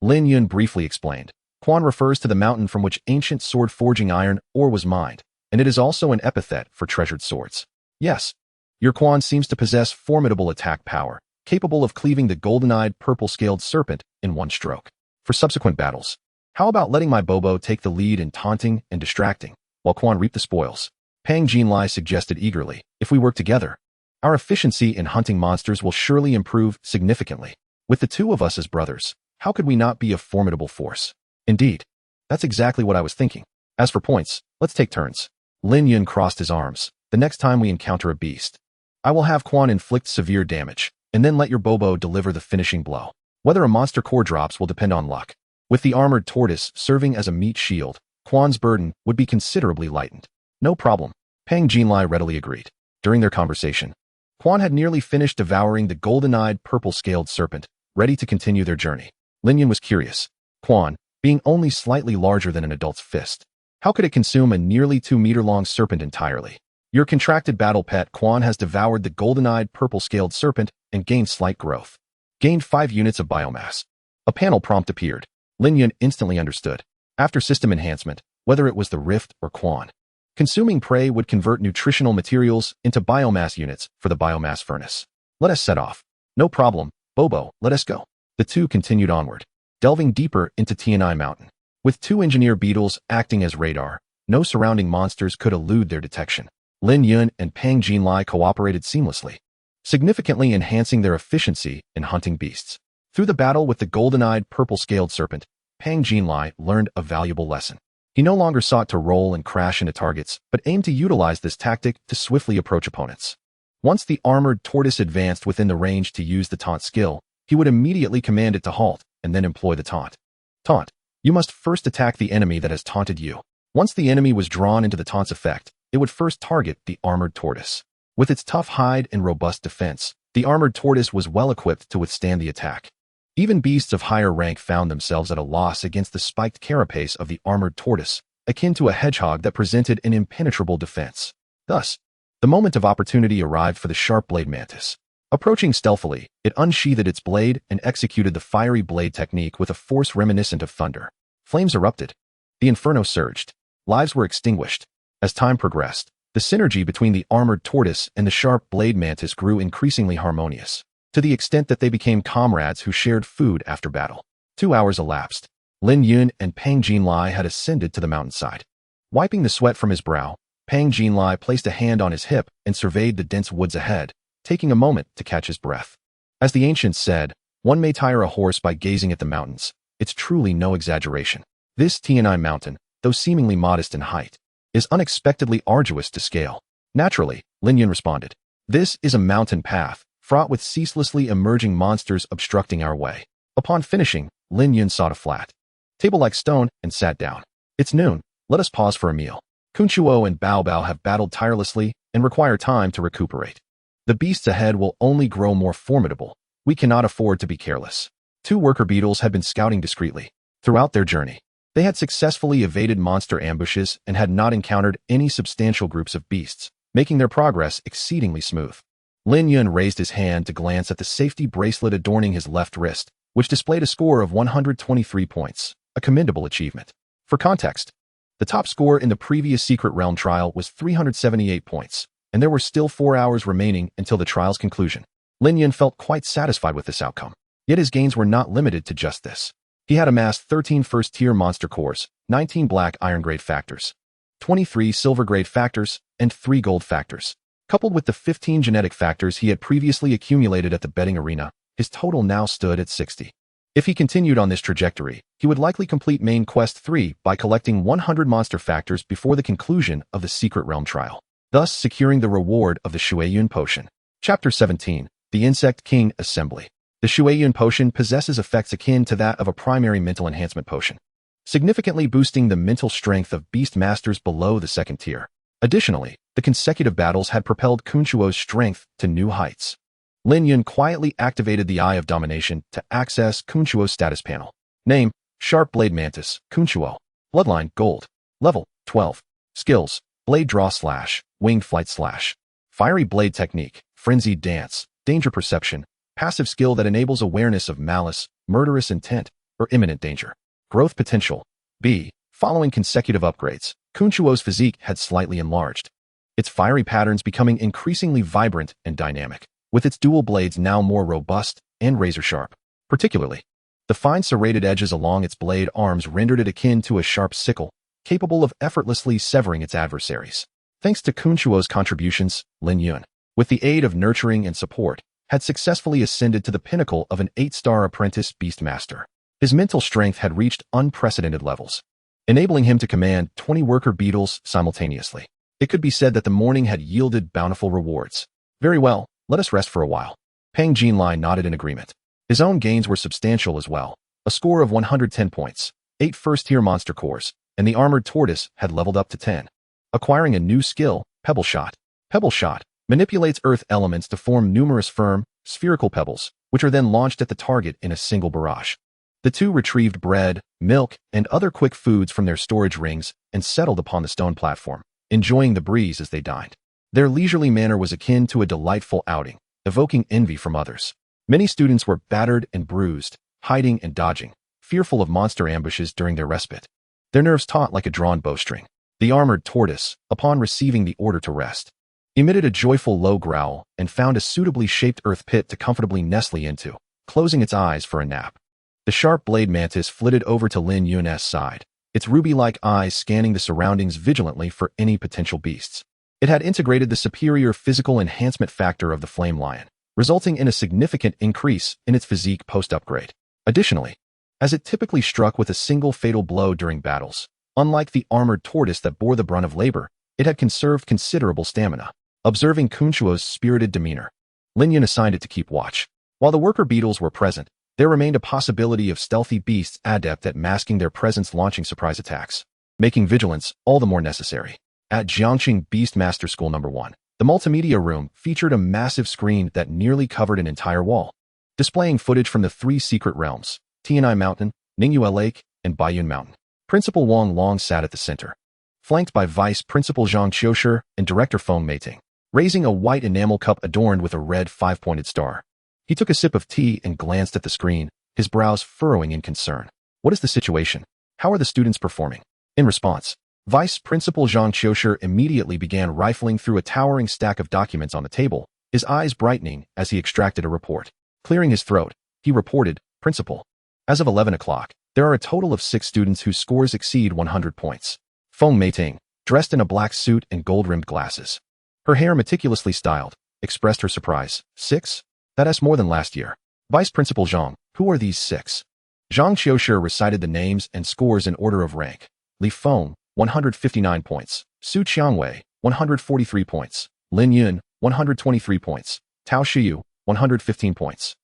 Lin Yun briefly explained. Quan refers to the mountain from which ancient sword-forging iron ore was mined, and it is also an epithet for treasured swords. Yes, your Quan seems to possess formidable attack power, capable of cleaving the golden-eyed purple-scaled serpent in one stroke. For subsequent battles, how about letting my Bobo take the lead in taunting and distracting, while Quan reap the spoils? Pang Jinlai suggested eagerly. If we work together, our efficiency in hunting monsters will surely improve significantly. With the two of us as brothers, how could we not be a formidable force? Indeed, that's exactly what I was thinking. As for points, let's take turns. Lin Yun crossed his arms. The next time we encounter a beast, I will have Quan inflict severe damage, and then let your Bobo deliver the finishing blow. Whether a monster core drops will depend on luck. With the armored tortoise serving as a meat shield, Quan's burden would be considerably lightened. No problem. Pang Jinlai readily agreed. During their conversation, Quan had nearly finished devouring the golden-eyed purple-scaled serpent, ready to continue their journey. Lin Yun was curious. Quan, being only slightly larger than an adult's fist, how could it consume a nearly 2-meter-long serpent entirely? Your contracted battle pet Quan has devoured the golden-eyed purple-scaled serpent and gained slight growth. Gained 5 units of biomass. A panel prompt appeared. Lin Yun instantly understood. After system enhancement, whether it was the rift or Quan, consuming prey would convert nutritional materials into biomass units for the biomass furnace. Let us set off. No problem, Bobo, let us go. The two continued onward, delving deeper into Tianai Mountain. With 2 engineer beetles acting as radar, no surrounding monsters could elude their detection. Lin Yun and Pang Jinlai cooperated seamlessly, significantly enhancing their efficiency in hunting beasts. Through the battle with the golden-eyed purple-scaled serpent, Pang Jinlai learned a valuable lesson. He no longer sought to roll and crash into targets, but aimed to utilize this tactic to swiftly approach opponents. Once the armored tortoise advanced within the range to use the taunt skill, he would immediately command it to halt, and then employ the taunt. Taunt. You must first attack the enemy that has taunted you. Once the enemy was drawn into the taunt's effect, it would first target the armored tortoise. With its tough hide and robust defense, the armored tortoise was well equipped to withstand the attack. Even beasts of higher rank found themselves at a loss against the spiked carapace of the armored tortoise, akin to a hedgehog that presented an impenetrable defense. Thus, the moment of opportunity arrived for the sharp-blade mantis. Approaching stealthily, it unsheathed its blade and executed the fiery blade technique with a force reminiscent of thunder. Flames erupted. The inferno surged. Lives were extinguished. As time progressed, the synergy between the armored tortoise and the sharp blade mantis grew increasingly harmonious, to the extent that they became comrades who shared food after battle. 2 hours elapsed. Lin Yun and Pang Jinlai had ascended to the mountainside. Wiping the sweat from his brow, Pang Jinlai placed a hand on his hip and surveyed the dense woods ahead, taking a moment to catch his breath. As the ancients said, one may tire a horse by gazing at the mountains. It's truly no exaggeration. This Tianai mountain, though seemingly modest in height, is unexpectedly arduous to scale. Naturally, Lin Yun responded. This is a mountain path, fraught with ceaselessly emerging monsters obstructing our way. Upon finishing, Lin Yun sought a flat table like stone and sat down. It's noon. Let us pause for a meal. Kunchuo and Bao Bao have battled tirelessly and require time to recuperate. The beasts ahead will only grow more formidable. We cannot afford to be careless. Two worker beetles had been scouting discreetly throughout their journey. They had successfully evaded monster ambushes and had not encountered any substantial groups of beasts, making their progress exceedingly smooth. Lin Yun raised his hand to glance at the safety bracelet adorning his left wrist, which displayed a score of 123 points, a commendable achievement. For context, the top score in the previous Secret Realm trial was 378 points, and there were still 4 hours remaining until the trial's conclusion. Lin Yun felt quite satisfied with this outcome, yet his gains were not limited to just this. He had amassed 13 first-tier monster cores, 19 black iron-grade factors, 23 silver-grade factors, and 3 gold factors. Coupled with the 15 genetic factors he had previously accumulated at the betting arena, his total now stood at 60. If he continued on this trajectory, he would likely complete Main Quest 3 by collecting 100 monster factors before the conclusion of the Secret Realm trial, thus securing the reward of the Shueyun Potion. Chapter 17. The Insect King Assembly. The Shueyun Potion possesses effects akin to that of a primary mental enhancement potion, significantly boosting the mental strength of beast masters below the second tier. Additionally, the consecutive battles had propelled Kunchuo's strength to new heights. Lin Yun quietly activated the Eye of Domination to access Kunchuo's status panel. Name: Sharp Blade Mantis, Kunchuo. Bloodline: Gold. Level: 12. Skills: Blade Draw / Winged Flight / Fiery Blade Technique, Frenzied Dance, Danger Perception, passive skill that enables awareness of malice, murderous intent, or imminent danger. Growth potential: B. Following consecutive upgrades, Kunchuo's physique had slightly enlarged, its fiery patterns becoming increasingly vibrant and dynamic, with its dual blades now more robust and razor-sharp. Particularly, the fine serrated edges along its blade arms rendered it akin to a sharp sickle, capable of effortlessly severing its adversaries. Thanks to Kunchuo's contributions, Lin Yun, with the aid of nurturing and support, had successfully ascended to the pinnacle of an 8-star apprentice beastmaster. His mental strength had reached unprecedented levels, enabling him to command 20 worker beetles simultaneously. It could be said that the morning had yielded bountiful rewards. Very well, let us rest for a while. Pang Jinlai nodded in agreement. His own gains were substantial as well. A score of 110 points, 8 first-tier monster cores, and the armored tortoise had leveled up to 10. Acquiring a new skill, Pebble Shot. Pebble Shot manipulates earth elements to form numerous firm, spherical pebbles, which are then launched at the target in a single barrage. The two retrieved bread, milk, and other quick foods from their storage rings and settled upon the stone platform, enjoying the breeze as they dined. Their leisurely manner was akin to a delightful outing, evoking envy from others. Many students were battered and bruised, hiding and dodging, fearful of monster ambushes during their respite. Their nerves taut like a drawn bowstring. The armored tortoise, upon receiving the order to rest, emitted a joyful low growl and found a suitably shaped earth pit to comfortably nestle into, closing its eyes for a nap. The sharp blade mantis flitted over to Lin Yun's side, its ruby-like eyes scanning the surroundings vigilantly for any potential beasts. It had integrated the superior physical enhancement factor of the flame lion, resulting in a significant increase in its physique post-upgrade. Additionally, as it typically struck with a single fatal blow during battles, unlike the armored tortoise that bore the brunt of labor, it had conserved considerable stamina. Observing Kunchuo's spirited demeanor, Lin Yun assigned it to keep watch. While the worker beetles were present, there remained a possibility of stealthy beasts adept at masking their presence launching surprise attacks, making vigilance all the more necessary. At Jiangqing Beastmaster School No. 1, the multimedia room featured a massive screen that nearly covered an entire wall, displaying footage from the 3 secret realms, Tianai Mountain, Ningyue Lake, and Baiyun Mountain. Principal Wang Long sat at the center, flanked by Vice Principal Zhang Qiushi and Director Feng Meiting, raising a white enamel cup adorned with a red 5-pointed star. He took a sip of tea and glanced at the screen, his brows furrowing in concern. What is the situation? How are the students performing? In response, Vice Principal Zhang Qiushi immediately began rifling through a towering stack of documents on the table, his eyes brightening as he extracted a report. Clearing his throat, he reported, Principal, as of 11 o'clock, there are a total of 6 students whose scores exceed 100 points. Feng Meiting, dressed in a black suit and gold-rimmed glasses, her hair meticulously styled, expressed her surprise. 6? That's more than last year. Vice Principal Zhang, who are these 6? Zhang Qiushi recited the names and scores in order of rank. Li Feng, 159 points. Su Qiangwei, 143 points. Lin Yun, 123 points. Tao Shiyu, 115 points.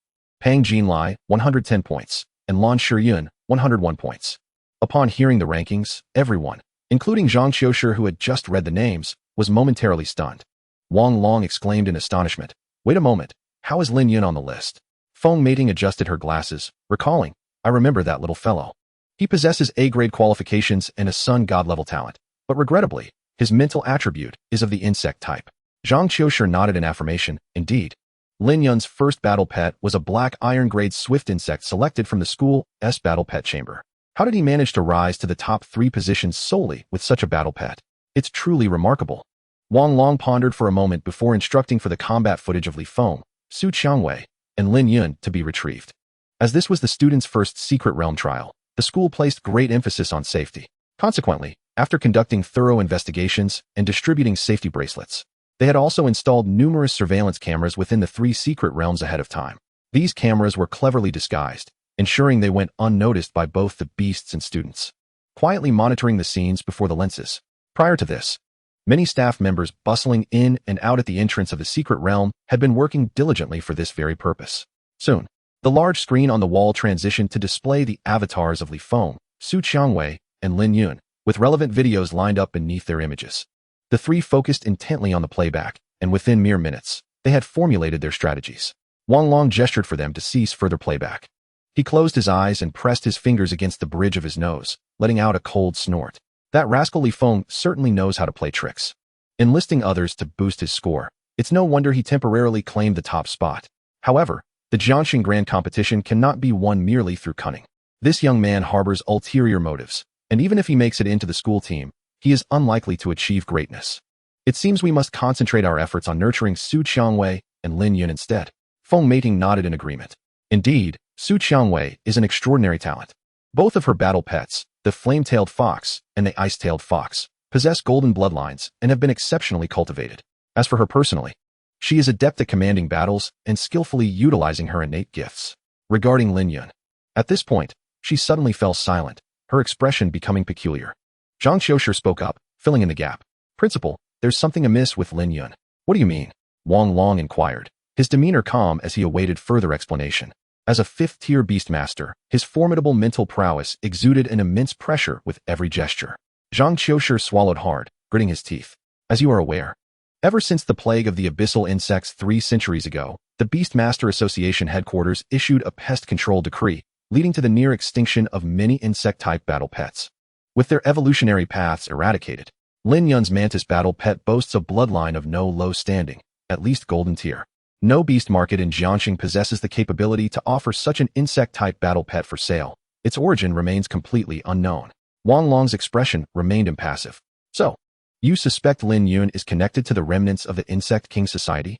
Pang Jinlai, 110 points. and Lin Yun, 101 points. Upon hearing the rankings, everyone, including Zhang Qiushi who had just read the names, was momentarily stunned. Wang Long exclaimed in astonishment, "Wait a moment, how is Lin Yun on the list?" Feng Mating adjusted her glasses, recalling, "I remember that little fellow. He possesses A-grade qualifications and a sun god-level talent, but regrettably, his mental attribute is of the insect type." Zhang Qiushi nodded in affirmation, indeed. Lin Yun's first battle pet was a black iron-grade swift insect selected from the school's battle pet chamber. How did he manage to rise to the top 3 positions solely with such a battle pet? It's truly remarkable. Wang Long pondered for a moment before instructing for the combat footage of Li Feng, Su Qiangwei, and Lin Yun to be retrieved. As this was the students' first secret realm trial, the school placed great emphasis on safety. Consequently, after conducting thorough investigations and distributing safety bracelets, they had also installed numerous surveillance cameras within the 3 secret realms ahead of time. These cameras were cleverly disguised, ensuring they went unnoticed by both the beasts and students, quietly monitoring the scenes before the lenses. Prior to this, many staff members bustling in and out at the entrance of the secret realm had been working diligently for this very purpose. Soon, the large screen on the wall transitioned to display the avatars of Li Feng, Su Qiangwei, and Lin Yun, with relevant videos lined up beneath their images. The 3 focused intently on the playback, and within mere minutes, they had formulated their strategies. Wang Long gestured for them to cease further playback. He closed his eyes and pressed his fingers against the bridge of his nose, letting out a cold snort. That rascal Li Feng certainly knows how to play tricks. Enlisting others to boost his score, it's no wonder he temporarily claimed the top spot. However, the Jiangxing Grand Competition cannot be won merely through cunning. This young man harbors ulterior motives, and even if he makes it into the school team, he is unlikely to achieve greatness. It seems we must concentrate our efforts on nurturing Su Qiangwei and Lin Yun instead. Feng Mating nodded in agreement. Indeed, Su Qiangwei is an extraordinary talent. Both of her battle pets, the flame-tailed fox and the ice-tailed fox, possess golden bloodlines and have been exceptionally cultivated. As for her personally, she is adept at commanding battles and skillfully utilizing her innate gifts. Regarding Lin Yun, at this point, she suddenly fell silent, her expression becoming peculiar. Zhang Qiushi spoke up, filling in the gap. "Principal, there's something amiss with Lin Yun." "What do you mean?" Wang Long inquired, his demeanor calm as he awaited further explanation. As a 5th-tier beastmaster, his formidable mental prowess exuded an immense pressure with every gesture. Zhang Qiushi swallowed hard, gritting his teeth. "As you are aware, ever since the plague of the abyssal insects 3 centuries ago, the Beastmaster Association headquarters issued a pest control decree, leading to the near extinction of many insect-type battle pets. With their evolutionary paths eradicated, Lin Yun's mantis battle pet boasts a bloodline of no low standing, at least golden tier. No beast market in Jiangxing possesses the capability to offer such an insect-type battle pet for sale. Its origin remains completely unknown." Wang Long's expression remained impassive. "So, you suspect Lin Yun is connected to the remnants of the Insect King Society?"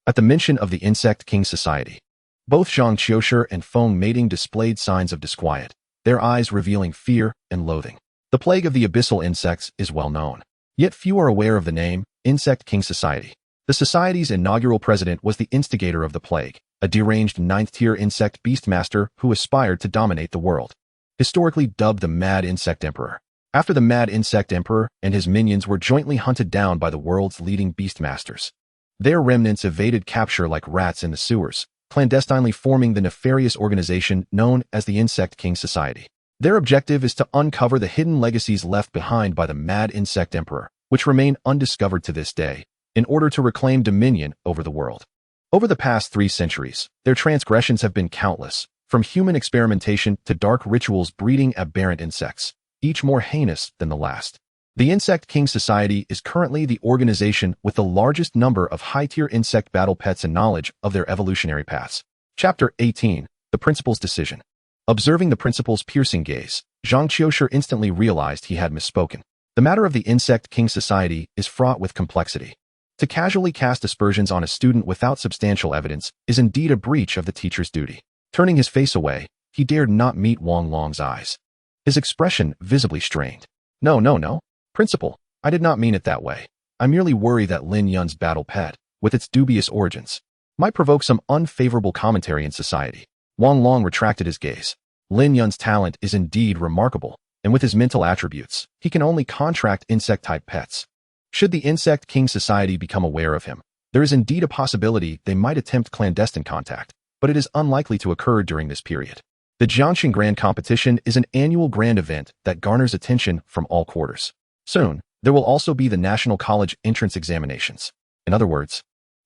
At the mention of the Insect King Society, both Zhang Qiushi and Feng Mating displayed signs of disquiet, their eyes revealing fear and loathing. The plague of the abyssal insects is well known, yet few are aware of the name Insect King Society. The society's inaugural president was the instigator of the plague, a deranged 9th-tier insect beastmaster who aspired to dominate the world. Historically dubbed the Mad Insect Emperor, after the Mad Insect Emperor and his minions were jointly hunted down by the world's leading beastmasters. Their remnants evaded capture like rats in the sewers, clandestinely forming the nefarious organization known as the Insect King Society. Their objective is to uncover the hidden legacies left behind by the Mad Insect Emperor, which remain undiscovered to this day, in order to reclaim dominion over the world. Over the past 3 centuries, their transgressions have been countless, from human experimentation to dark rituals breeding aberrant insects, each more heinous than the last. The Insect King Society is currently the organization with the largest number of high-tier insect battle pets and knowledge of their evolutionary paths. Chapter 18, The Principal's Decision. Observing the principal's piercing gaze, Zhang Qiushi instantly realized he had misspoken. The matter of the Insect King Society is fraught with complexity. To casually cast aspersions on a student without substantial evidence is indeed a breach of the teacher's duty. Turning his face away, he dared not meet Wang Long's eyes, his expression visibly strained. No, Principal, I did not mean it that way. I merely worry that Lin Yun's battle pet, with its dubious origins, might provoke some unfavorable commentary in society." Wang Long retracted his gaze. Lin Yun's talent is indeed remarkable, and with his mental attributes, he can only contract insect-type pets. Should the Insect King Society become aware of him, there is indeed a possibility they might attempt clandestine contact, but it is unlikely to occur during this period. The Jiangxing Grand Competition is an annual grand event that garners attention from all quarters. Soon, there will also be the National College entrance examinations. In other words,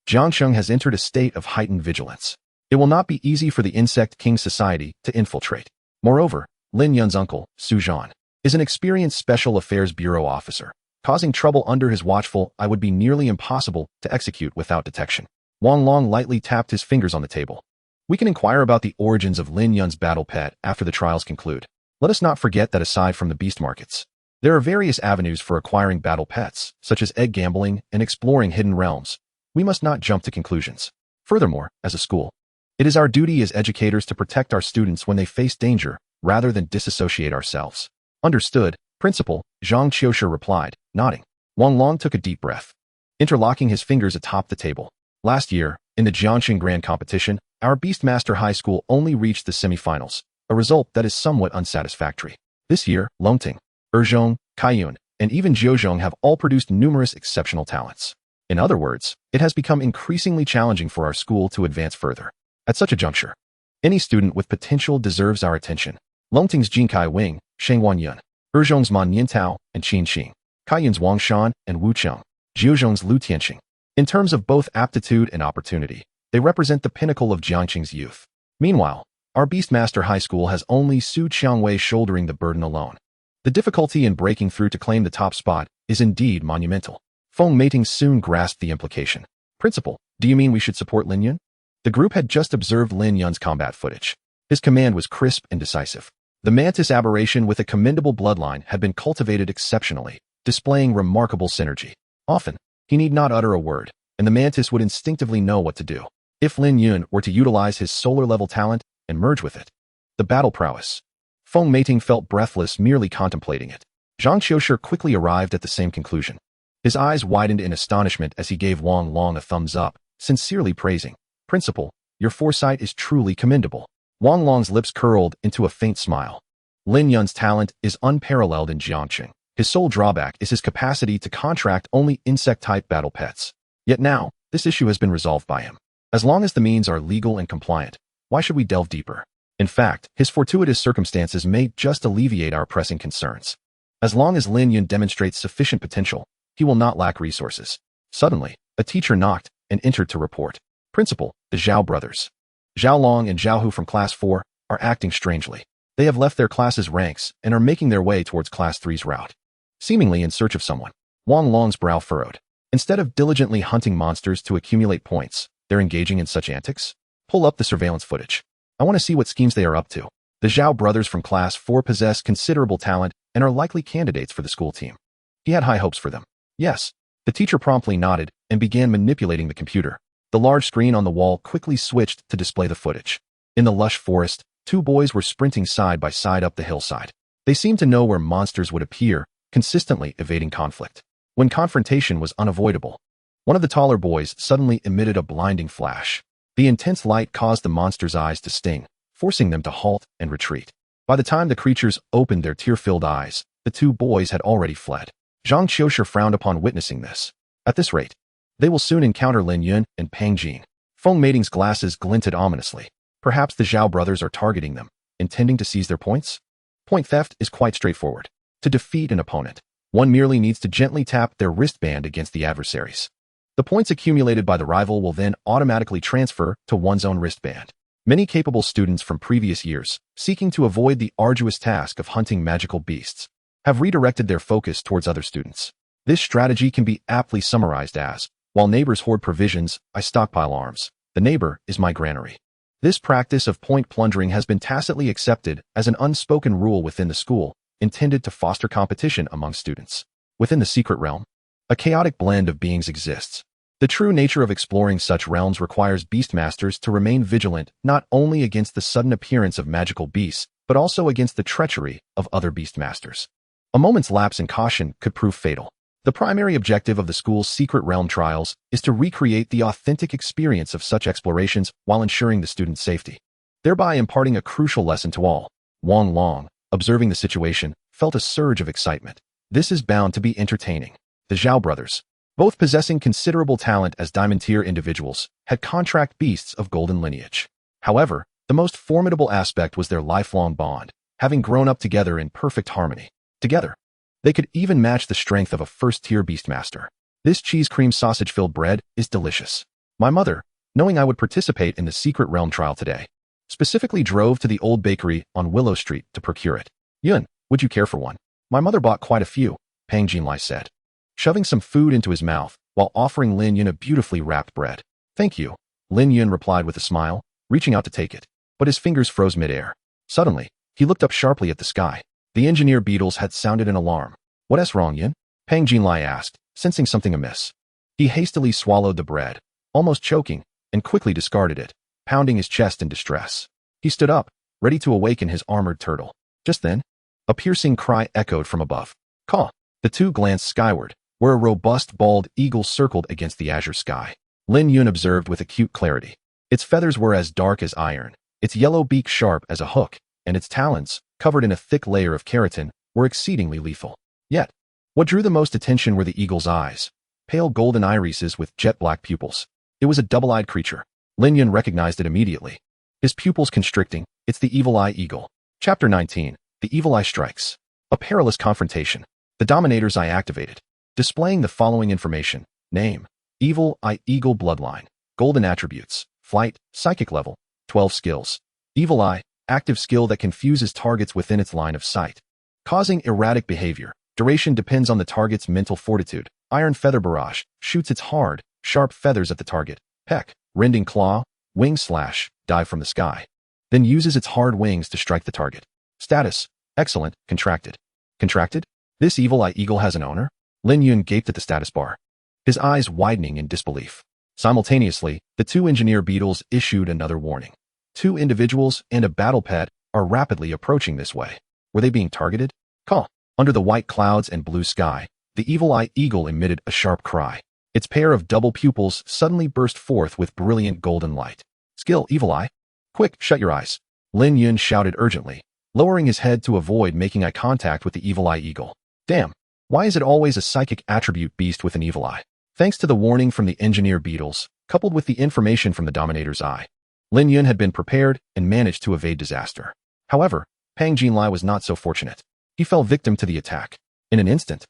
Jiangxing has entered a state of heightened vigilance. It will not be easy for the Insect King Society to infiltrate. Moreover, Lin Yun's uncle, Su Zhan, is an experienced Special Affairs Bureau officer. Causing trouble under his watchful eye would be nearly impossible to execute without detection. Wang Long lightly tapped his fingers on the table. We can inquire about the origins of Lin Yun's battle pet after the trials conclude. Let us not forget that aside from the beast markets, there are various avenues for acquiring battle pets, such as egg gambling and exploring hidden realms. We must not jump to conclusions. Furthermore, as a school, it is our duty as educators to protect our students when they face danger, rather than disassociate ourselves. Understood, Principal, Zhang Qiushi replied, nodding. Wang Long took a deep breath, interlocking his fingers atop the table. Last year, in the Jiangxing Grand Competition, our Beastmaster High School only reached the semifinals, a result that is somewhat unsatisfactory. This year, Longting, Erzhong, Kaiyun, and even Jiuzhong have all produced numerous exceptional talents. In other words, it has become increasingly challenging for our school to advance further. At such a juncture, any student with potential deserves our attention. Longting's Jinkai Wing, Shengwan Yun, Erzhong's Man Yintao and Qin Xing, Kaiyun's Wang Shan and Wu Cheng, Jiuzhong's Lu Tianxing. In terms of both aptitude and opportunity, they represent the pinnacle of Jiangxing's youth. Meanwhile, our Beastmaster High School has only Su Qiangwei shouldering the burden alone. The difficulty in breaking through to claim the top spot is indeed monumental. Feng Meiting soon grasped the implication. Principal, do you mean we should support Lin Yun? The group had just observed Lin Yun's combat footage. His command was crisp and decisive. The mantis aberration with a commendable bloodline had been cultivated exceptionally, displaying remarkable synergy. Often, he need not utter a word, and the mantis would instinctively know what to do. If Lin Yun were to utilize his solar-level talent and merge with it, the battle prowess. Feng Meiting felt breathless merely contemplating it. Zhang Qiushi quickly arrived at the same conclusion. His eyes widened in astonishment as he gave Wang Long a thumbs up, sincerely praising. Principal, your foresight is truly commendable. Wang Long's lips curled into a faint smile. Lin Yun's talent is unparalleled in Jiangxing. His sole drawback is his capacity to contract only insect-type battle pets. Yet now, this issue has been resolved by him. As long as the means are legal and compliant, why should we delve deeper? In fact, his fortuitous circumstances may just alleviate our pressing concerns. As long as Lin Yun demonstrates sufficient potential, he will not lack resources. Suddenly, a teacher knocked and entered to report. Principal, the Zhao brothers. Zhao Long and Zhao Hu from Class 4 are acting strangely. They have left their class's ranks and are making their way towards Class 3's route. Seemingly in search of someone. Wang Long's brow furrowed. Instead of diligently hunting monsters to accumulate points, they're engaging in such antics? Pull up the surveillance footage. I want to see what schemes they are up to. The Zhao brothers from Class 4 possess considerable talent and are likely candidates for the school team. He had high hopes for them. Yes. The teacher promptly nodded and began manipulating the computer. The large screen on the wall quickly switched to display the footage. In the lush forest, two boys were sprinting side by side up the hillside. They seemed to know where monsters would appear, consistently evading conflict. When confrontation was unavoidable, one of the taller boys suddenly emitted a blinding flash. The intense light caused the monster's eyes to sting, forcing them to halt and retreat. By the time the creatures opened their tear-filled eyes, the two boys had already fled. Zhang Qiushi frowned upon witnessing this. At this rate, they will soon encounter Lin Yun and Pang Jin. Feng Meiting's glasses glinted ominously. Perhaps the Zhao brothers are targeting them, intending to seize their points? Point theft is quite straightforward. To defeat an opponent, one merely needs to gently tap their wristband against the adversaries. The points accumulated by the rival will then automatically transfer to one's own wristband. Many capable students from previous years, seeking to avoid the arduous task of hunting magical beasts, have redirected their focus towards other students. This strategy can be aptly summarized as, while neighbors hoard provisions, I stockpile arms. The neighbor is my granary. This practice of point plundering has been tacitly accepted as an unspoken rule within the school, intended to foster competition among students. Within the secret realm, a chaotic blend of beings exists. The true nature of exploring such realms requires beastmasters to remain vigilant not only against the sudden appearance of magical beasts, but also against the treachery of other beastmasters. A moment's lapse in caution could prove fatal. The primary objective of the school's secret realm trials is to recreate the authentic experience of such explorations while ensuring the student's safety, thereby imparting a crucial lesson to all. Wang Long, observing the situation, felt a surge of excitement. This is bound to be entertaining. The Zhao brothers, both possessing considerable talent as diamond-tier individuals, had contract beasts of golden lineage. However, The most formidable aspect was their lifelong bond, having grown up together in perfect harmony. Together, they could even match the strength of a first-tier beastmaster. This cheese cream sausage-filled bread is delicious. My mother, knowing I would participate in the Secret Realm trial today, specifically drove to the old bakery on Willow Street to procure it. Yun, would you care for one? My mother bought quite a few, Pang Jinlai said, shoving some food into his mouth while offering Lin Yun a beautifully wrapped bread. Thank you, Lin Yun replied with a smile, reaching out to take it, but his fingers froze midair. Suddenly, he looked up sharply at the sky. The engineer beetles had sounded an alarm. What's wrong, Yun? Pang Jinlai asked, sensing something amiss. He hastily swallowed the bread, almost choking, and quickly discarded it, pounding his chest in distress. He stood up, ready to awaken his armored turtle. Just then, a piercing cry echoed from above. Caw! The two glanced skyward, where a robust bald eagle circled against the azure sky. Lin Yun observed with acute clarity. Its feathers were as dark as iron, its yellow beak sharp as a hook, and its talons, covered in a thick layer of keratin, were exceedingly lethal. Yet, what drew the most attention were the eagle's eyes, pale golden irises with jet-black pupils. It was a double-eyed creature. Lin Yun recognized it immediately. His pupils constricting, it's the Evil Eye Eagle. Chapter 19, The Evil Eye Strikes. A perilous confrontation. The Dominator's Eye activated, displaying the following information. Name, Evil Eye Eagle Bloodline. Golden attributes, Flight, Psychic level, 12 skills. Evil Eye, active skill that confuses targets within its line of sight, causing erratic behavior. Duration depends on the target's mental fortitude. Iron Feather Barrage, shoots its hard, sharp feathers at the target. Peck, Rending Claw, Wing Slash, dive from the sky. Then uses its hard wings to strike the target. Status, excellent, contracted. Contracted? This Evil Eye Eagle has an owner? Lin Yun gaped at the status bar, his eyes widening in disbelief. Simultaneously, the two engineer beetles issued another warning. Two individuals and a battle pet are rapidly approaching this way. Were they being targeted? Caw! Under the white clouds and blue sky, the Evil Eye Eagle emitted a sharp cry. Its pair of double pupils suddenly burst forth with brilliant golden light. Skill, Evil Eye. Quick, shut your eyes. Lin Yun shouted urgently, lowering his head to avoid making eye contact with the Evil Eye Eagle. Damn, why is it always a psychic attribute beast with an evil eye? Thanks to the warning from the engineer beetles, coupled with the information from the Dominator's Eye, Lin Yun had been prepared and managed to evade disaster. However, Pang Jinlai was not so fortunate. He fell victim to the attack. In an instant,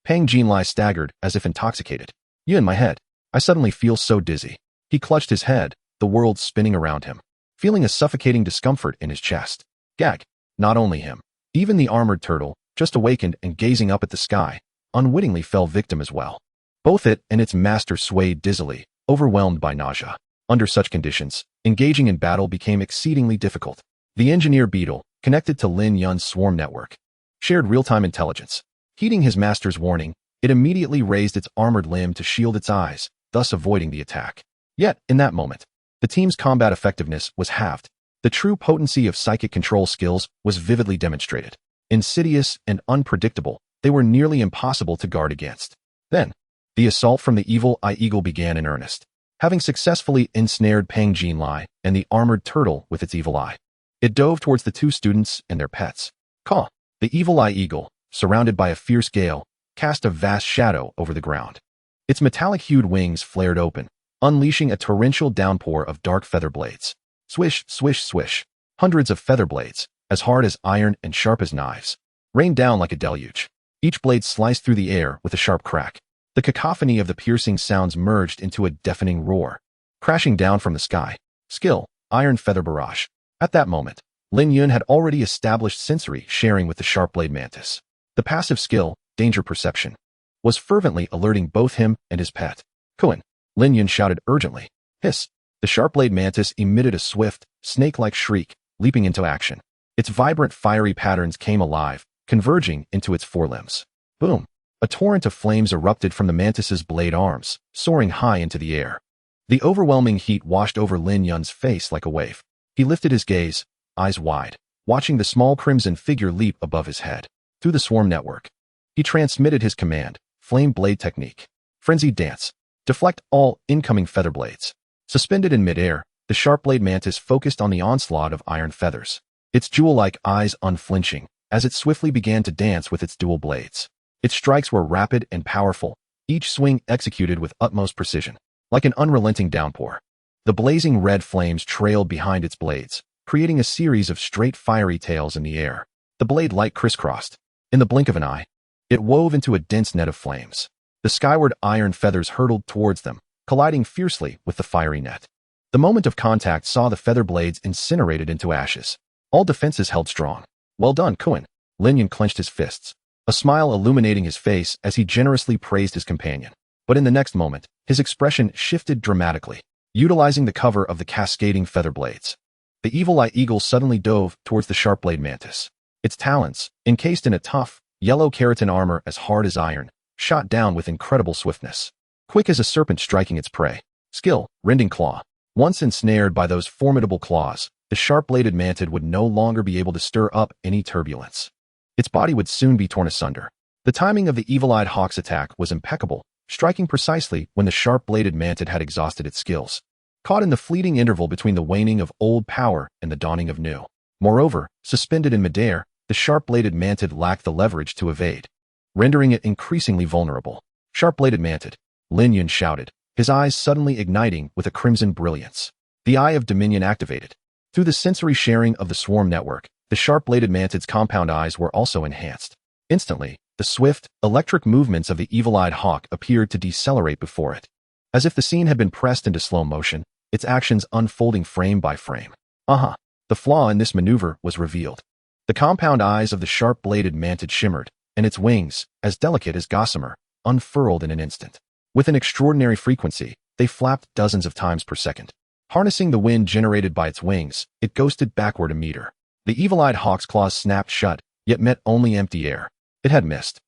Pang Jinlai staggered as if intoxicated. Yun, my head. I suddenly feel so dizzy. He clutched his head, the world spinning around him, feeling a suffocating discomfort in his chest. Gag. Not only him, even the armored turtle, just awakened and gazing up at the sky, unwittingly fell victim as well. Both it and its master swayed dizzily, overwhelmed by nausea. Under such conditions, engaging in battle became exceedingly difficult. The engineer beetle, connected to Lin Yun's swarm network, shared real-time intelligence. Heeding his master's warning, it immediately raised its armored limb to shield its eyes, thus avoiding the attack. Yet, in that moment, the team's combat effectiveness was halved. The true potency of psychic control skills was vividly demonstrated. Insidious and unpredictable, they were nearly impossible to guard against. Then, the assault from the Evil Eye Eagle began in earnest. Having successfully ensnared Pang Jinlai and the armored turtle with its evil eye, it dove towards the two students and their pets. Caw! The Evil Eye Eagle, surrounded by a fierce gale, cast a vast shadow over the ground. Its metallic-hued wings flared open, unleashing a torrential downpour of dark feather blades. Swish, swish, swish. Hundreds of feather blades, as hard as iron and sharp as knives, rained down like a deluge. Each blade sliced through the air with a sharp crack. The cacophony of the piercing sounds merged into a deafening roar, crashing down from the sky. Skill, Iron Feather Barrage. At that moment, Lin Yun had already established sensory sharing with the Sharp-Blade Mantis. The passive skill, Danger Perception, was fervently alerting both him and his pet. Kuan, Lin Yun shouted urgently. Hiss. The Sharp-Blade Mantis emitted a swift, snake-like shriek, leaping into action. Its vibrant fiery patterns came alive, converging into its forelimbs. Boom! A torrent of flames erupted from the mantis's blade arms, soaring high into the air. The overwhelming heat washed over Lin Yun's face like a wave. He lifted his gaze, eyes wide, watching the small crimson figure leap above his head. Through the swarm network, he transmitted his command, Flame Blade Technique. Frenzied Dance. Deflect all incoming feather blades. Suspended in midair, the Sharp-Blade Mantis focused on the onslaught of iron feathers, its jewel-like eyes unflinching, as it swiftly began to dance with its dual blades. Its strikes were rapid and powerful, each swing executed with utmost precision, like an unrelenting downpour. The blazing red flames trailed behind its blades, creating a series of straight fiery tails in the air. The blade light crisscrossed. In the blink of an eye, it wove into a dense net of flames. The skyward iron feathers hurtled towards them, colliding fiercely with the fiery net. The moment of contact saw the feather blades incinerated into ashes. All defenses held strong. Well done, Kuan. Lin Yun clenched his fists, a smile illuminating his face as he generously praised his companion. But in the next moment, his expression shifted dramatically, utilizing the cover of the cascading feather blades. The evil eye eagle suddenly dove towards the sharp-blade mantis. Its talons, encased in a tough, yellow keratin armor as hard as iron, shot down with incredible swiftness. Quick as a serpent striking its prey. Skill, rending claw. Once ensnared by those formidable claws, the sharp-bladed mantid would no longer be able to stir up any turbulence. Its body would soon be torn asunder. The timing of the evil-eyed hawk's attack was impeccable, striking precisely when the sharp-bladed mantid had exhausted its skills, caught in the fleeting interval between the waning of old power and the dawning of new. Moreover, suspended in midair, the sharp-bladed mantid lacked the leverage to evade, rendering it increasingly vulnerable. Sharp-bladed mantid, Lin Yun shouted, his eyes suddenly igniting with a crimson brilliance. The Eye of Dominion activated. Through the sensory sharing of the swarm network, the sharp-bladed mantid's compound eyes were also enhanced. Instantly, the swift, electric movements of the evil-eyed hawk appeared to decelerate before it. As if the scene had been pressed into slow motion, its actions unfolding frame by frame. The flaw in this maneuver was revealed. The compound eyes of the sharp-bladed mantid shimmered, and its wings, as delicate as gossamer, unfurled in an instant. With an extraordinary frequency, they flapped dozens of times per second. Harnessing the wind generated by its wings, it ghosted backward a meter. The evil-eyed hawk's claws snapped shut, yet met only empty air. It had missed.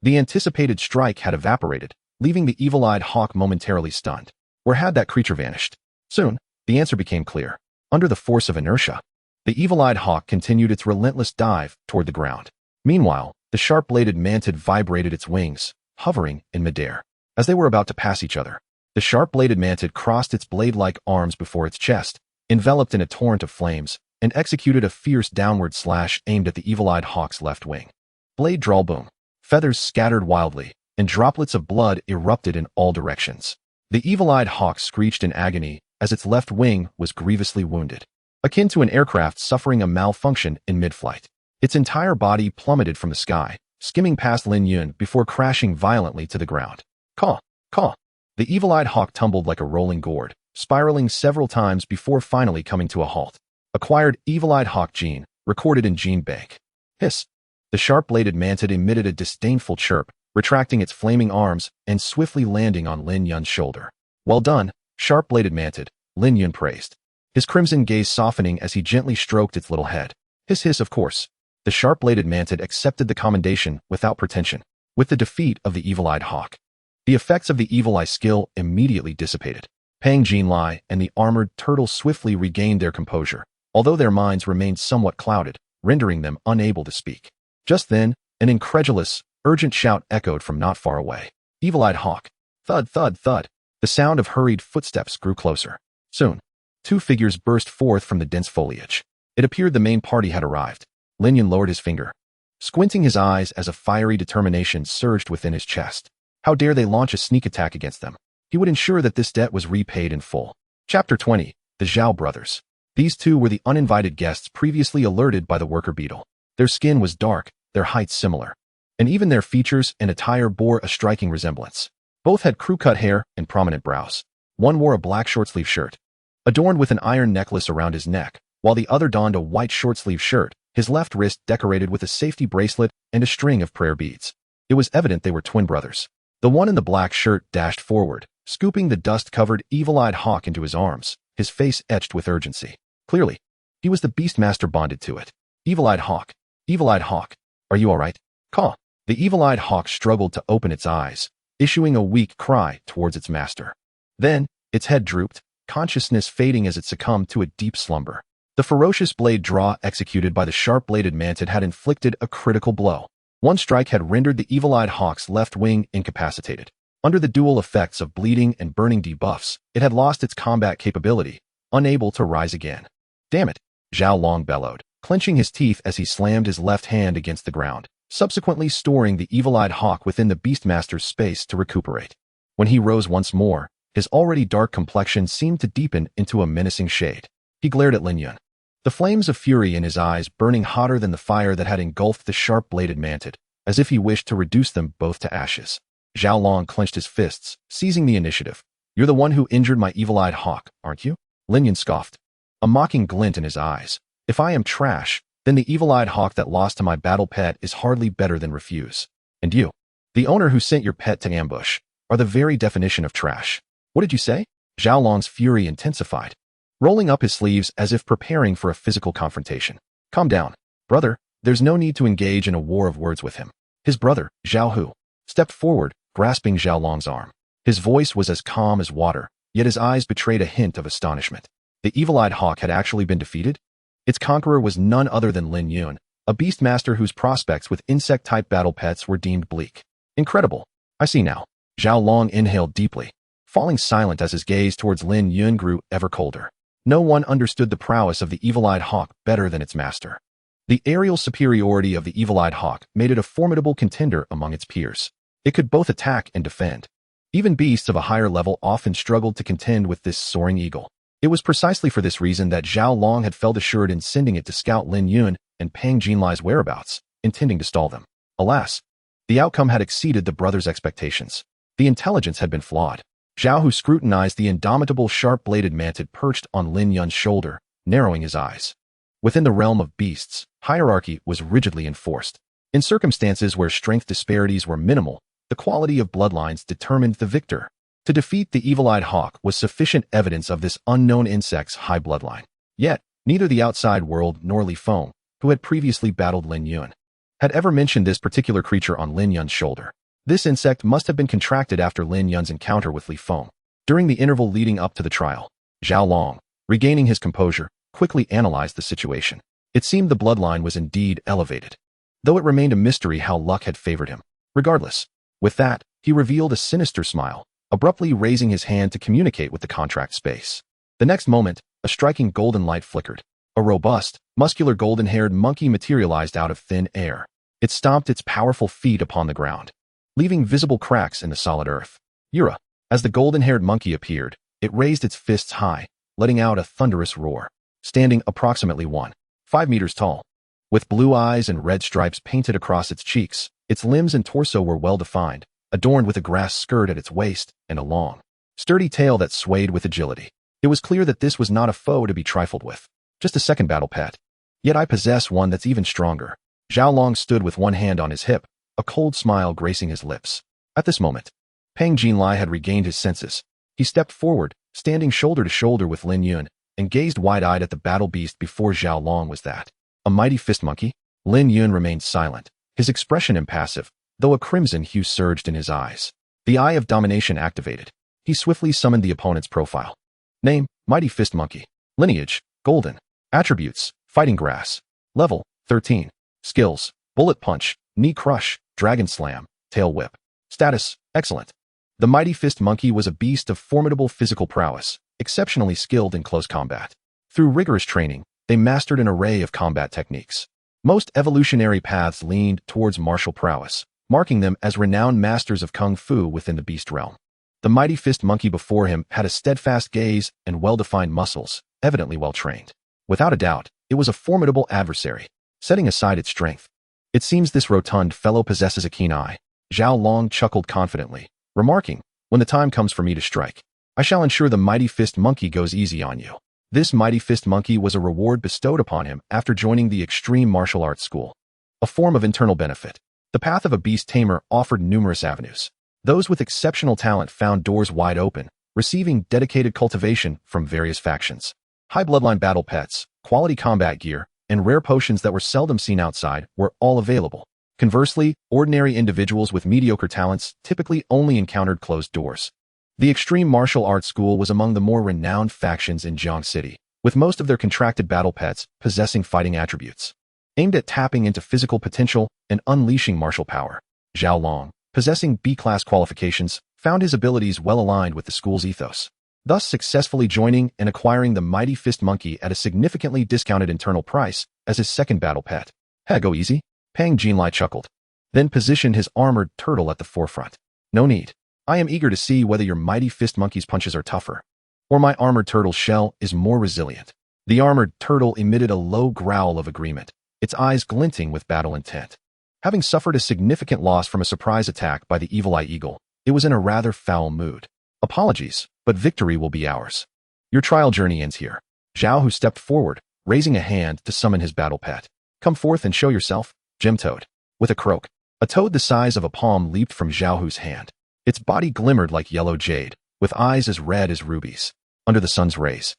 The anticipated strike had evaporated, leaving the evil-eyed hawk momentarily stunned. Where had that creature vanished? Soon, the answer became clear. Under the force of inertia, the evil-eyed hawk continued its relentless dive toward the ground. Meanwhile, the sharp-bladed mantid vibrated its wings, hovering in midair. As they were about to pass each other, the sharp-bladed mantid crossed its blade-like arms before its chest, enveloped in a torrent of flames, and executed a fierce downward slash aimed at the evil-eyed hawk's left wing. Blade drawl boom. Feathers scattered wildly, and droplets of blood erupted in all directions. The evil-eyed hawk screeched in agony as its left wing was grievously wounded, akin to an aircraft suffering a malfunction in mid-flight. Its entire body plummeted from the sky, skimming past Lin Yun before crashing violently to the ground. Caw, caw. The evil-eyed hawk tumbled like a rolling gourd, spiraling several times before finally coming to a halt. Acquired evil-eyed hawk gene, recorded in gene bank. Hiss. The sharp-bladed mantid emitted a disdainful chirp, retracting its flaming arms and swiftly landing on Lin Yun's shoulder. Well done, sharp-bladed mantid, Lin Yun praised, his crimson gaze softening as he gently stroked its little head. Hiss, of course. The sharp-bladed mantid accepted the commendation without pretension. With the defeat of the evil-eyed hawk, the effects of the evil eye skill immediately dissipated. Pang Jinlai and the armored turtle swiftly regained their composure, although their minds remained somewhat clouded, rendering them unable to speak. Just then, an incredulous, urgent shout echoed from not far away. Evil-eyed hawk. Thud, thud, thud. The sound of hurried footsteps grew closer. Soon, two figures burst forth from the dense foliage. It appeared the main party had arrived. Lin Yun lowered his finger, squinting his eyes as a fiery determination surged within his chest. How dare they launch a sneak attack against them? He would ensure that this debt was repaid in full. Chapter 20. The Zhao Brothers. These two were the uninvited guests previously alerted by the worker beetle. Their skin was dark, their height similar, and even their features and attire bore a striking resemblance. Both had crew-cut hair and prominent brows. One wore a black short-sleeve shirt, adorned with an iron necklace around his neck, while the other donned a white short-sleeve shirt, his left wrist decorated with a safety bracelet and a string of prayer beads. It was evident they were twin brothers. The one in the black shirt dashed forward, scooping the dust-covered evil-eyed hawk into his arms, his face etched with urgency. Clearly, he was the beastmaster bonded to it. Evil-eyed hawk, are you all right? Caw. The evil-eyed hawk struggled to open its eyes, issuing a weak cry towards its master. Then, its head drooped, consciousness fading as it succumbed to a deep slumber. The ferocious blade draw executed by the sharp-bladed mantid had inflicted a critical blow. One strike had rendered the evil-eyed hawk's left wing incapacitated. Under the dual effects of bleeding and burning debuffs, it had lost its combat capability, unable to rise again. Damn it, Zhao Long bellowed, clenching his teeth as he slammed his left hand against the ground, subsequently storing the evil-eyed hawk within the beastmaster's space to recuperate. When he rose once more, his already dark complexion seemed to deepen into a menacing shade. He glared at Lin Yun. the flames of fury in his eyes burning hotter than the fire that had engulfed the sharp-bladed mantis, as if he wished to reduce them both to ashes. Zhao Long clenched his fists, seizing the initiative. "You're the one who injured my evil-eyed hawk, aren't you?" Lin Yun scoffed, a mocking glint in his eyes. "If I am trash, then the evil-eyed hawk that lost to my battle pet is hardly better than refuse. And you, the owner who sent your pet to ambush, are the very definition of trash." "What did you say?" Zhao Long's fury intensified, rolling up his sleeves as if preparing for a physical confrontation. "Calm down, brother. There's no need to engage in a war of words with him." His brother, Zhao Hu, stepped forward, grasping Zhao Long's arm. His voice was as calm as water, yet his eyes betrayed a hint of astonishment. The evil-eyed hawk had actually been defeated? Its conqueror was none other than Lin Yun, a beastmaster whose prospects with insect-type battle pets were deemed bleak. "Incredible. I see now." Zhao Long inhaled deeply, falling silent as his gaze towards Lin Yun grew ever colder. No one understood the prowess of the evil-eyed hawk better than its master. The aerial superiority of the evil-eyed hawk made it a formidable contender among its peers. It could both attack and defend. Even beasts of a higher level often struggled to contend with this soaring eagle. It was precisely for this reason that Zhao Long had felt assured in sending it to scout Lin Yun and Pang Jinlai's whereabouts, intending to stall them. Alas, the outcome had exceeded the brothers' expectations. The intelligence had been flawed. Zhao Hu scrutinized the indomitable sharp-bladed mantis perched on Lin Yun's shoulder, narrowing his eyes. Within the realm of beasts, hierarchy was rigidly enforced. In circumstances where strength disparities were minimal, the quality of bloodlines determined the victor. To defeat the evil-eyed hawk was sufficient evidence of this unknown insect's high bloodline. Yet, neither the outside world nor Li Feng, who had previously battled Lin Yun, had ever mentioned this particular creature on Lin Yun's shoulder. This insect must have been contracted after Lin Yun's encounter with Li Feng. During the interval leading up to the trial, Zhao Long, regaining his composure, quickly analyzed the situation. It seemed the bloodline was indeed elevated, though it remained a mystery how luck had favored him. Regardless, with that, he revealed a sinister smile, abruptly raising his hand to communicate with the contract space. The next moment, a striking golden light flickered. A robust, muscular golden-haired monkey materialized out of thin air. It stomped its powerful feet upon the ground, leaving visible cracks in the solid earth. "Yura." As the golden-haired monkey appeared, it raised its fists high, letting out a thunderous roar. Standing approximately 1.5 meters tall, with blue eyes and red stripes painted across its cheeks, its limbs and torso were well-defined, adorned with a grass skirt at its waist and a long, sturdy tail that swayed with agility. It was clear that this was not a foe to be trifled with, just a second battle pet. "Yet I possess one that's even stronger." Zhao Long stood with one hand on his hip, a cold smile gracing his lips. At this moment, Pang Jinlai had regained his senses. He stepped forward, standing shoulder to shoulder with Lin Yun, and gazed wide-eyed at the battle beast before Zhao Long was that. A mighty fist monkey? Lin Yun remained silent, his expression impassive, though a crimson hue surged in his eyes. The eye of domination activated. He swiftly summoned the opponent's profile. Name, Mighty Fist Monkey. Lineage, Golden. Attributes, Fighting Grass. Level, 13. Skills, Bullet Punch, Knee Crush, Dragon Slam, Tail Whip. Status, Excellent. The Mighty Fist Monkey was a beast of formidable physical prowess, exceptionally skilled in close combat. Through rigorous training, they mastered an array of combat techniques. Most evolutionary paths leaned towards martial prowess, marking them as renowned masters of kung fu within the beast realm. The Mighty Fist Monkey before him had a steadfast gaze and well-defined muscles, evidently well-trained. Without a doubt, it was a formidable adversary, setting aside its strength. "It seems this rotund fellow possesses a keen eye." Zhao Long chuckled confidently, remarking, "When the time comes for me to strike, I shall ensure the Mighty Fist Monkey goes easy on you." This Mighty Fist Monkey was a reward bestowed upon him after joining the Extreme Martial Arts School, a form of internal benefit. The path of a beast tamer offered numerous avenues. Those with exceptional talent found doors wide open, receiving dedicated cultivation from various factions. High bloodline battle pets, quality combat gear, and rare potions that were seldom seen outside were all available. Conversely, ordinary individuals with mediocre talents typically only encountered closed doors. The Extreme Martial Arts School was among the more renowned factions in Jiang City, with most of their contracted battle pets possessing fighting attributes, aimed at tapping into physical potential and unleashing martial power. Zhao Long, possessing B-class qualifications, found his abilities well aligned with the school's ethos, thus successfully joining and acquiring the Mighty Fist Monkey at a significantly discounted internal price as his second battle pet. "Hey, go easy?" Pang Jinlai chuckled, then positioned his armored turtle at the forefront. "No need. I am eager to see whether your Mighty Fist Monkey's punches are tougher, or my armored turtle's shell is more resilient." The armored turtle emitted a low growl of agreement, its eyes glinting with battle intent. Having suffered a significant loss from a surprise attack by the evil eye eagle, it was in a rather foul mood. Apologies, but victory will be ours. Your trial journey ends here. Zhao Hu stepped forward, raising a hand to summon his battle pet. Come forth and show yourself, Gem Toad. With a croak, a toad the size of a palm leaped from Zhao Hu's hand. Its body glimmered like yellow jade, with eyes as red as rubies. Under the sun's rays,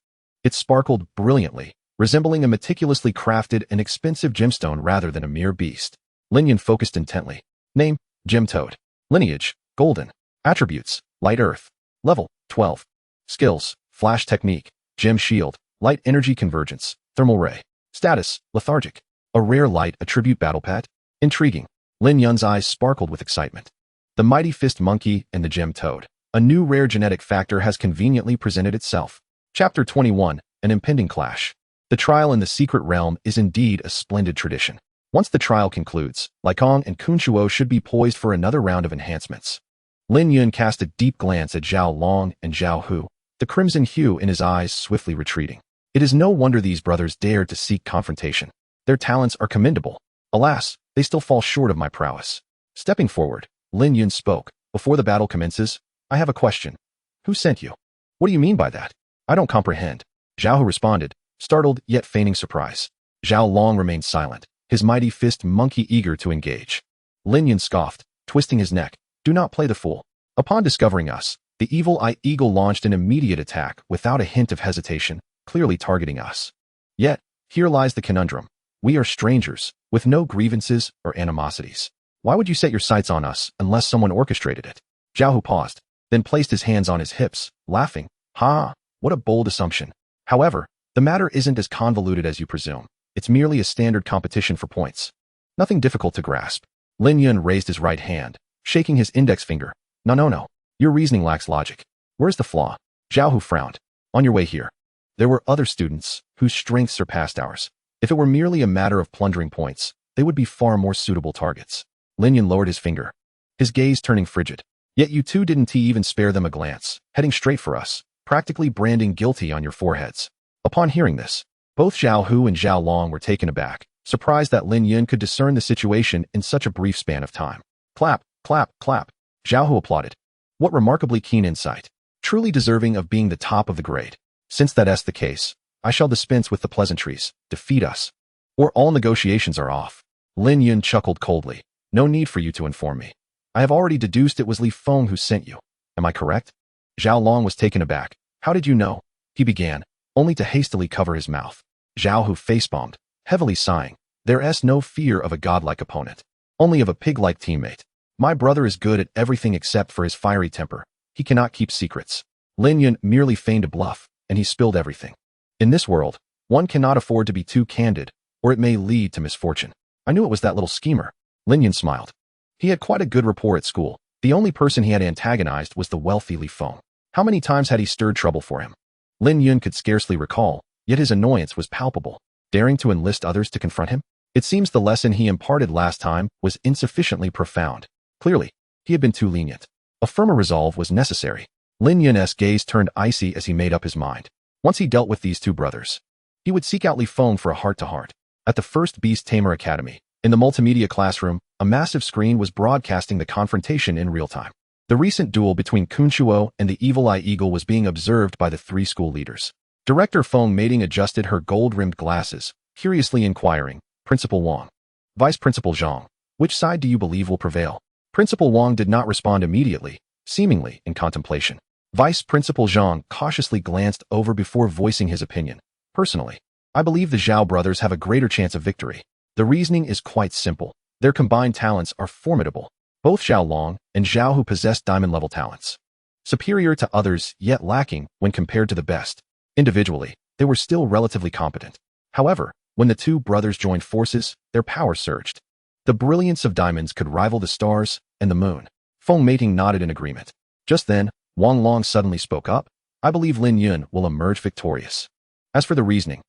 it sparkled brilliantly, resembling a meticulously crafted and expensive gemstone rather than a mere beast. Lin Yun focused intently. Name, Gem Toad. Lineage, golden. Attributes, light earth. Level, 12. Skills, flash technique, gem shield, light energy convergence, thermal ray. Status, lethargic. A rare light attribute battle pet. Intriguing. Lin Yun's eyes sparkled with excitement. The mighty fist monkey and the gem toad. A new rare genetic factor has conveniently presented itself. Chapter 21, an impending clash. The trial in the secret realm is indeed a splendid tradition. Once the trial concludes, Lycong and Kunchuo should be poised for another round of enhancements. Lin Yun cast a deep glance at Zhao Long and Zhao Hu, the crimson hue in his eyes swiftly retreating. It is no wonder these brothers dared to seek confrontation. Their talents are commendable. Alas, they still fall short of my prowess. Stepping forward, Lin Yun spoke. Before the battle commences, I have a question. Who sent you? What do you mean by that? I don't comprehend. Zhao Hu responded, startled yet feigning surprise. Zhao Long remained silent, his mighty fist monkey eager to engage. Lin Yun scoffed, twisting his neck. Do not play the fool. Upon discovering us, the evil eye eagle launched an immediate attack without a hint of hesitation, clearly targeting us. Yet, here lies the conundrum. We are strangers, with no grievances or animosities. Why would you set your sights on us unless someone orchestrated it? Zhao Hu paused, then placed his hands on his hips, laughing. Ha! What a bold assumption. However, the matter isn't as convoluted as you presume. It's merely a standard competition for points. Nothing difficult to grasp. Lin Yun raised his right hand, shaking his index finger. No. Your reasoning lacks logic. Where's the flaw? Zhao Hu frowned. On your way here. There were other students whose strength surpassed ours. If it were merely a matter of plundering points, they would be far more suitable targets. Lin Yun lowered his finger, his gaze turning frigid. Yet you two didn't even spare them a glance, heading straight for us, practically branding guilty on your foreheads. Upon hearing this, both Zhao Hu and Zhao Long were taken aback, surprised that Lin Yun could discern the situation in such a brief span of time. Clap, clap, clap. Zhao Hu applauded. What remarkably keen insight. Truly deserving of being the top of the grade. Since that's the case, I shall dispense with the pleasantries. Defeat us, or all negotiations are off. Lin Yun chuckled coldly. No need for you to inform me. I have already deduced it was Li Feng who sent you. Am I correct? Zhao Long was taken aback. How did you know? He began, only to hastily cover his mouth. Zhao Hu facepalmed, heavily sighing. There's no fear of a godlike opponent, only of a pig-like teammate. My brother is good at everything except for his fiery temper. He cannot keep secrets. Lin Yun merely feigned a bluff, and he spilled everything. In this world, one cannot afford to be too candid, or it may lead to misfortune. I knew it was that little schemer. Lin Yun smiled. He had quite a good rapport at school. The only person he had antagonized was the wealthy Li Feng. How many times had he stirred trouble for him? Lin Yun could scarcely recall, yet his annoyance was palpable. Daring to enlist others to confront him? It seems the lesson he imparted last time was insufficiently profound. Clearly, he had been too lenient. A firmer resolve was necessary. Lin Yun's gaze turned icy as he made up his mind. Once he dealt with these two brothers, he would seek out Li Feng for a heart-to-heart. At the first Beast Tamer Academy, in the multimedia classroom, a massive screen was broadcasting the confrontation in real time. The recent duel between Kunchuo and the Evil Eye Eagle was being observed by the three school leaders. Director Feng Mating adjusted her gold-rimmed glasses, curiously inquiring, Principal Wang. Vice Principal Zhang, which side do you believe will prevail? Principal Wang did not respond immediately, seemingly in contemplation. Vice Principal Zhang cautiously glanced over before voicing his opinion. Personally, I believe the Zhao brothers have a greater chance of victory. The reasoning is quite simple. Their combined talents are formidable. Both Zhao Long and Zhao Hu possess diamond-level talents. Superior to others, yet lacking when compared to the best. Individually, they were still relatively competent. However, when the two brothers joined forces, their power surged. The brilliance of diamonds could rival the stars and the moon. Feng Mating nodded in agreement. Just then, Wang Long suddenly spoke up. I believe Lin Yun will emerge victorious. As for the reasoning,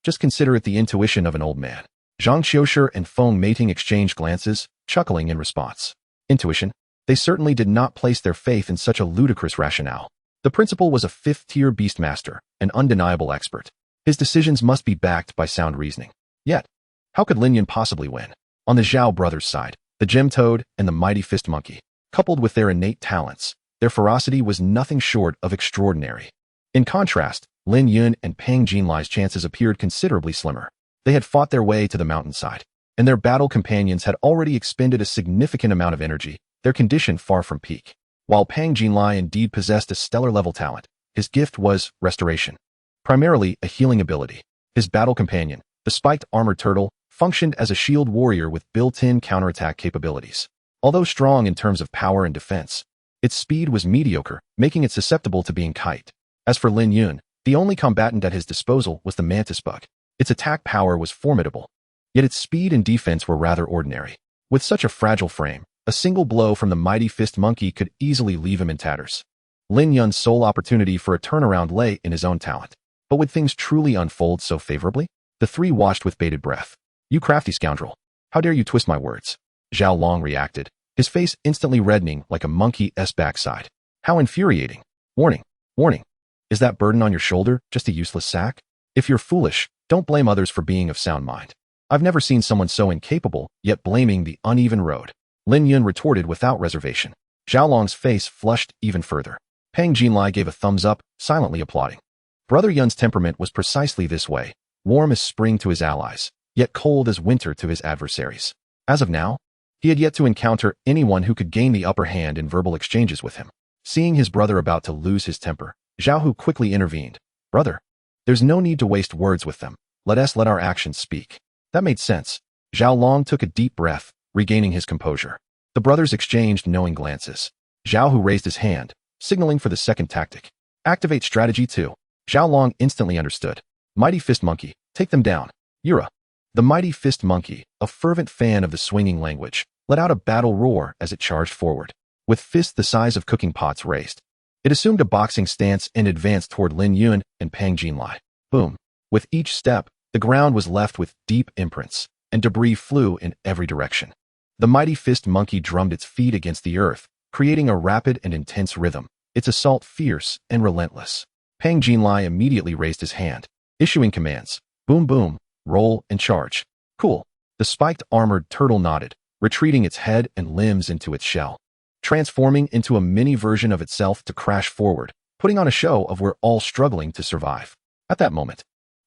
just consider it the intuition of an old man. Zhang Xiushi and Feng Mating exchanged glances, chuckling in response. Intuition? They certainly did not place their faith in such a ludicrous rationale. The principal was a fifth-tier beastmaster, an undeniable expert. His decisions must be backed by sound reasoning. Yet, how could Lin Yun possibly win? On the Zhao brothers' side, the Gem Toad and the Mighty Fist Monkey, coupled with their innate talents, their ferocity was nothing short of extraordinary. In contrast, Lin Yun and Pang Jinlai's chances appeared considerably slimmer. They had fought their way to the mountainside, and their battle companions had already expended a significant amount of energy, their condition far from peak. While Pang Jinlai indeed possessed a stellar-level talent, his gift was restoration, primarily a healing ability. His battle companion, the spiked armored turtle, functioned as a shield warrior with built-in counterattack capabilities. Although strong in terms of power and defense, its speed was mediocre, making it susceptible to being kite. As for Lin Yun, the only combatant at his disposal was the mantis bug. Its attack power was formidable, yet its speed and defense were rather ordinary. With such a fragile frame, a single blow from the Mighty Fist Monkey could easily leave him in tatters. Lin Yun's sole opportunity for a turnaround lay in his own talent. But would things truly unfold so favorably? The three watched with bated breath. "You crafty scoundrel. How dare you twist my words?" Zhao Long reacted, his face instantly reddening like a monkey's backside. "How infuriating. Warning, warning. Is that burden on your shoulder just a useless sack? If you're foolish, don't blame others for being of sound mind. I've never seen someone so incapable, yet blaming the uneven road." Lin Yun retorted without reservation. Zhao Long's face flushed even further. Pang Jinlai gave a thumbs up, silently applauding. Brother Yun's temperament was precisely this way, warm as spring to his allies, yet cold as winter to his adversaries. As of now, he had yet to encounter anyone who could gain the upper hand in verbal exchanges with him. Seeing his brother about to lose his temper, Zhao Hu quickly intervened. "Brother, there's no need to waste words with them. Let our actions speak." That made sense. Zhao Long took a deep breath, regaining his composure. The brothers exchanged knowing glances. Zhao Hu raised his hand, signaling for the second tactic. "Activate strategy 2. Zhao Long instantly understood. "Mighty Fist Monkey, take them down. Yura." The Mighty Fist Monkey, a fervent fan of the swinging language, let out a battle roar as it charged forward. With fists the size of cooking pots raised, it assumed a boxing stance and advanced toward Lin Yun and Pang Jinlai. Boom. With each step, the ground was left with deep imprints, and debris flew in every direction. The Mighty Fist Monkey drummed its feet against the earth, creating a rapid and intense rhythm, its assault fierce and relentless. Pang Jinlai immediately raised his hand, issuing commands. Boom boom, roll and charge. Cool. The spiked armored turtle nodded, retreating its head and limbs into its shell, transforming into a mini version of itself to crash forward, putting on a show of we're all struggling to survive. At that moment,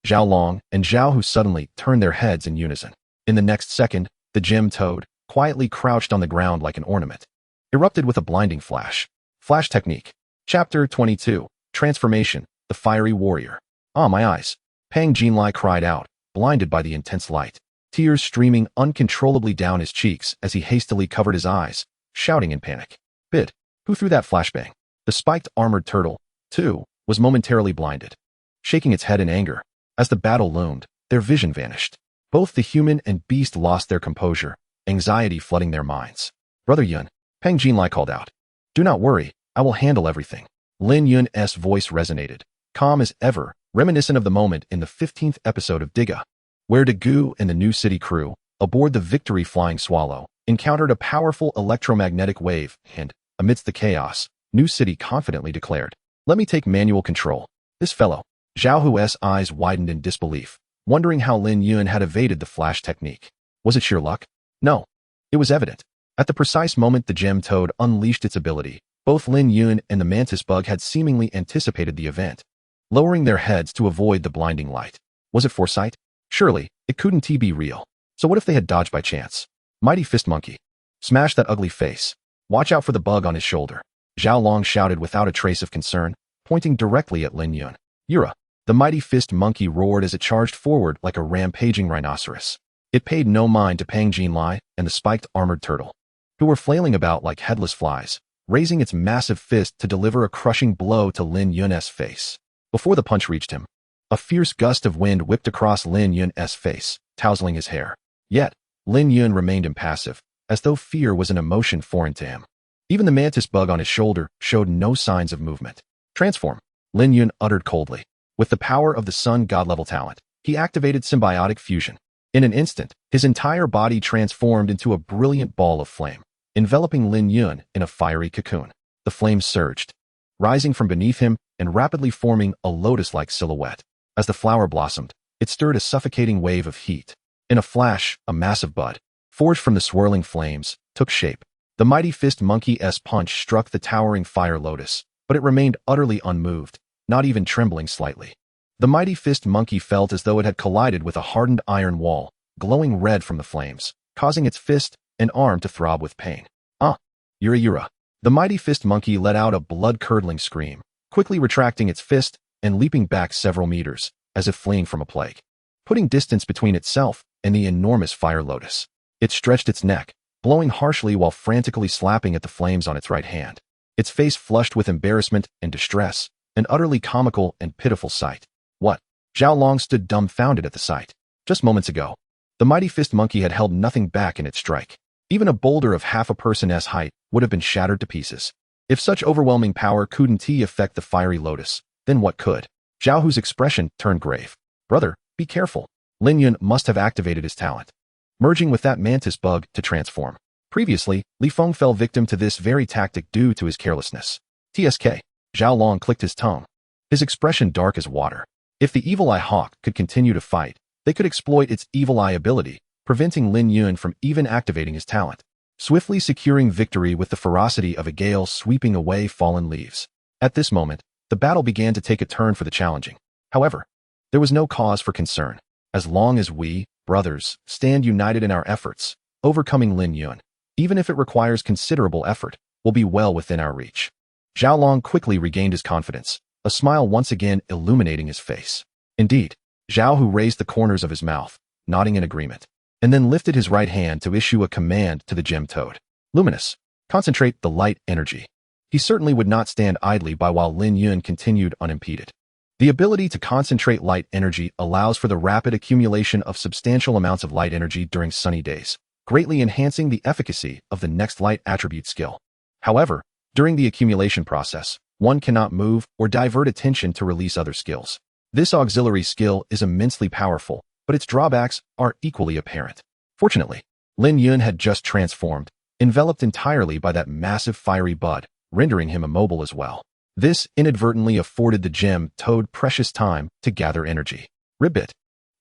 Zhao Long and Zhao Hu suddenly turned their heads in unison. In the next second, the Gem Toad, quietly crouched on the ground like an ornament, erupted with a blinding flash. Flash technique. Chapter 22. Transformation, the Fiery Warrior. "Ah, my eyes." Pang Jinlai cried out, blinded by the intense light, tears streaming uncontrollably down his cheeks as he hastily covered his eyes, shouting in panic. "Bid, who threw that flashbang?" The spiked armored turtle, too, was momentarily blinded, shaking its head in anger. As the battle loomed, their vision vanished. Both the human and beast lost their composure, anxiety flooding their minds. "Brother Yun," Pang Jinlai called out. "Do not worry, I will handle everything." Lin Yun's voice resonated, calm as ever, reminiscent of the moment in the 15th episode of Digga, where Dagu and the New City crew, aboard the Victory Flying Swallow, encountered a powerful electromagnetic wave and, amidst the chaos, New City confidently declared, "Let me take manual control." This fellow. Zhao Hu's eyes widened in disbelief, wondering how Lin Yun had evaded the flash technique. Was it sheer luck? No. It was evident. At the precise moment the Gem Toad unleashed its ability, both Lin Yun and the Mantis Bug had seemingly anticipated the event, lowering their heads to avoid the blinding light. Was it foresight? Surely, it couldn't be real. So what if they had dodged by chance? Mighty Fist Monkey. Smash that ugly face. Watch out for the bug on his shoulder. Zhao Long shouted without a trace of concern, pointing directly at Lin Yun. "Yura." The Mighty Fist Monkey roared as it charged forward like a rampaging rhinoceros. It paid no mind to Pang Jinlai and the spiked armored turtle, who were flailing about like headless flies, raising its massive fist to deliver a crushing blow to Lin Yun's face. Before the punch reached him, a fierce gust of wind whipped across Lin Yun's face, tousling his hair. Yet, Lin Yun remained impassive, as though fear was an emotion foreign to him. Even the mantis bug on his shoulder showed no signs of movement. "Transform," Lin Yun uttered coldly. With the power of the sun god-level talent, he activated symbiotic fusion. In an instant, his entire body transformed into a brilliant ball of flame, enveloping Lin Yun in a fiery cocoon. The flames surged, rising from beneath him and rapidly forming a lotus-like silhouette. As the flower blossomed, it stirred a suffocating wave of heat. In a flash, a massive bud, forged from the swirling flames, took shape. The mighty fist monkey's punch struck the towering fire lotus, but it remained utterly unmoved, not even trembling slightly. The mighty fist monkey felt as though it had collided with a hardened iron wall, glowing red from the flames, causing its fist and arm to throb with pain. Yura. The mighty fist monkey let out a blood-curdling scream, quickly retracting its fist and leaping back several meters, as if fleeing from a plague. Putting distance between itself and the enormous fire lotus, it stretched its neck, blowing harshly while frantically slapping at the flames on its right hand. Its face flushed with embarrassment and distress, an utterly comical and pitiful sight. What? Zhao Long stood dumbfounded at the sight. Just moments ago, the mighty fist monkey had held nothing back in its strike. Even a boulder of half a person's height would have been shattered to pieces. If such overwhelming power couldn't affect the fiery lotus, then what could? Zhao Hu's expression turned grave. Brother, be careful. Lin Yun must have activated his talent, merging with that mantis bug to transform. Previously, Li Feng fell victim to this very tactic due to his carelessness. TSK. Zhao Long clicked his tongue, his expression dark as water. If the Evil Eye Hawk could continue to fight, they could exploit its Evil Eye ability, preventing Lin Yun from even activating his talent, swiftly securing victory with the ferocity of a gale sweeping away fallen leaves. At this moment, the battle began to take a turn for the challenging. However, there was no cause for concern. As long as we, brothers, stand united in our efforts, overcoming Lin Yun, even if it requires considerable effort, will be well within our reach. Zhao Long quickly regained his confidence, a smile once again illuminating his face. Indeed, Zhao Hu raised the corners of his mouth, nodding in agreement, and then lifted his right hand to issue a command to the gem toad. Luminous, concentrate the light energy. He certainly would not stand idly by while Lin Yun continued unimpeded. The ability to concentrate light energy allows for the rapid accumulation of substantial amounts of light energy during sunny days, greatly enhancing the efficacy of the next light attribute skill. However, during the accumulation process, one cannot move or divert attention to release other skills. This auxiliary skill is immensely powerful, but its drawbacks are equally apparent. Fortunately, Lin Yun had just transformed, enveloped entirely by that massive fiery bud, rendering him immobile as well. This inadvertently afforded the gem toad precious time to gather energy. Ribbit.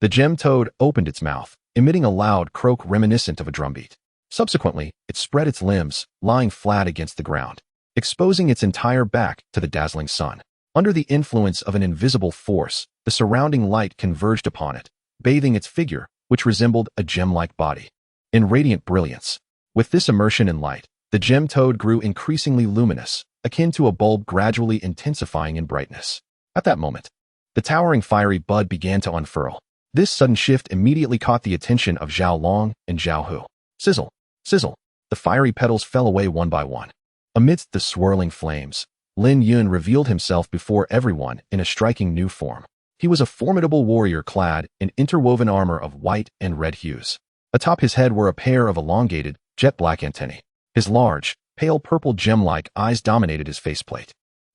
The gem toad opened its mouth, emitting a loud croak reminiscent of a drumbeat. Subsequently, it spread its limbs, lying flat against the ground, exposing its entire back to the dazzling sun. Under the influence of an invisible force, the surrounding light converged upon it, bathing its figure, which resembled a gem-like body, in radiant brilliance. With this immersion in light, the gem toad grew increasingly luminous, akin to a bulb gradually intensifying in brightness. At that moment, the towering fiery bud began to unfurl. This sudden shift immediately caught the attention of Zhao Long and Zhao Hu. Sizzle, sizzle, the fiery petals fell away one by one. Amidst the swirling flames, Lin Yun revealed himself before everyone in a striking new form. He was a formidable warrior clad in interwoven armor of white and red hues. Atop his head were a pair of elongated, jet-black antennae. His large, pale purple gem-like eyes dominated his faceplate.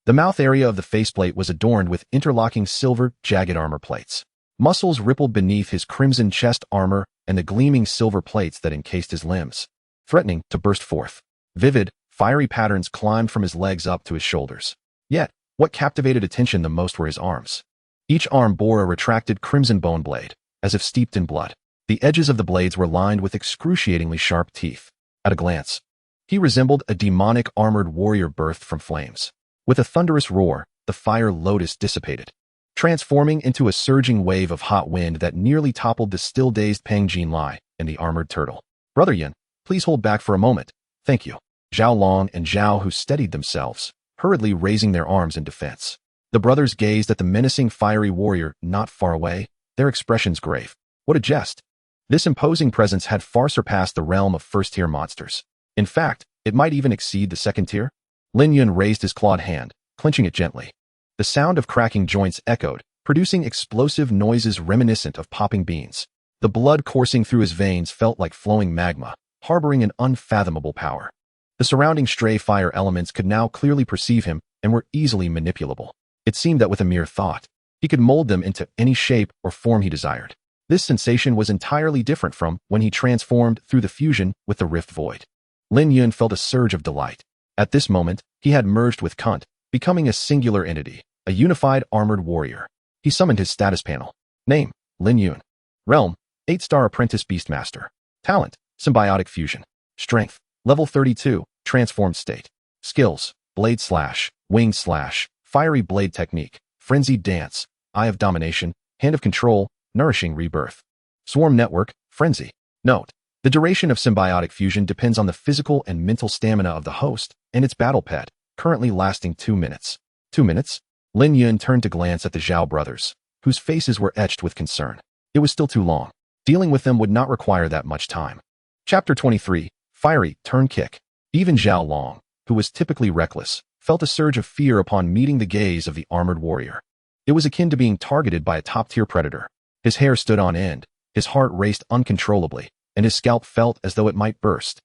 The mouth area of the faceplate was adorned with interlocking silver, jagged armor plates. Muscles rippled beneath his crimson chest armor and the gleaming silver plates that encased his limbs, threatening to burst forth. Vivid, fiery patterns climbed from his legs up to his shoulders. Yet, what captivated attention the most were his arms. Each arm bore a retracted crimson bone blade, as if steeped in blood. The edges of the blades were lined with excruciatingly sharp teeth. At a glance, he resembled a demonic armored warrior birthed from flames. With a thunderous roar, the fire lotus dissipated, transforming into a surging wave of hot wind that nearly toppled the still-dazed Peng Jinlai and the armored turtle. Brother Yin, please hold back for a moment. Thank you. Zhao Long and Zhao Hu steadied themselves, hurriedly raising their arms in defense. The brothers gazed at the menacing fiery warrior not far away, their expressions grave. What a jest! This imposing presence had far surpassed the realm of first-tier monsters. In fact, it might even exceed the second tier. Lin Yun raised his clawed hand, clenching it gently. The sound of cracking joints echoed, producing explosive noises reminiscent of popping beans. The blood coursing through his veins felt like flowing magma, harboring an unfathomable power. The surrounding stray fire elements could now clearly perceive him and were easily manipulable. It seemed that with a mere thought, he could mold them into any shape or form he desired. This sensation was entirely different from when he transformed through the fusion with the Rift Void. Lin Yun felt a surge of delight. At this moment, he had merged with Kunt, becoming a singular entity, a unified armored warrior. He summoned his status panel. Name, Lin Yun. Realm, 8-star apprentice beastmaster. Talent, symbiotic fusion. Strength, level 32, transformed state. Skills, blade slash, wing slash, fiery blade technique, frenzied dance, eye of domination, hand of control, nourishing rebirth. Swarm network, frenzy. Note, the duration of symbiotic fusion depends on the physical and mental stamina of the host and its battle pet, currently lasting 2 minutes. 2 minutes? Lin Yun turned to glance at the Zhao brothers, whose faces were etched with concern. It was still too long. Dealing with them would not require that much time. Chapter 23, Fiery Turn Kick. Even Zhao Long, who was typically reckless, felt a surge of fear upon meeting the gaze of the armored warrior. It was akin to being targeted by a top-tier predator. His hair stood on end, his heart raced uncontrollably, and his scalp felt as though it might burst.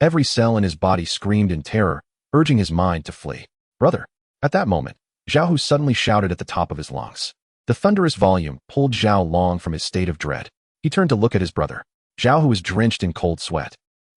Every cell in his body screamed in terror, urging his mind to flee. Brother! At that moment, Zhao Hu suddenly shouted at the top of his lungs. The thunderous volume pulled Zhao Long from his state of dread. He turned to look at his brother. Zhao Hu was drenched in cold sweat.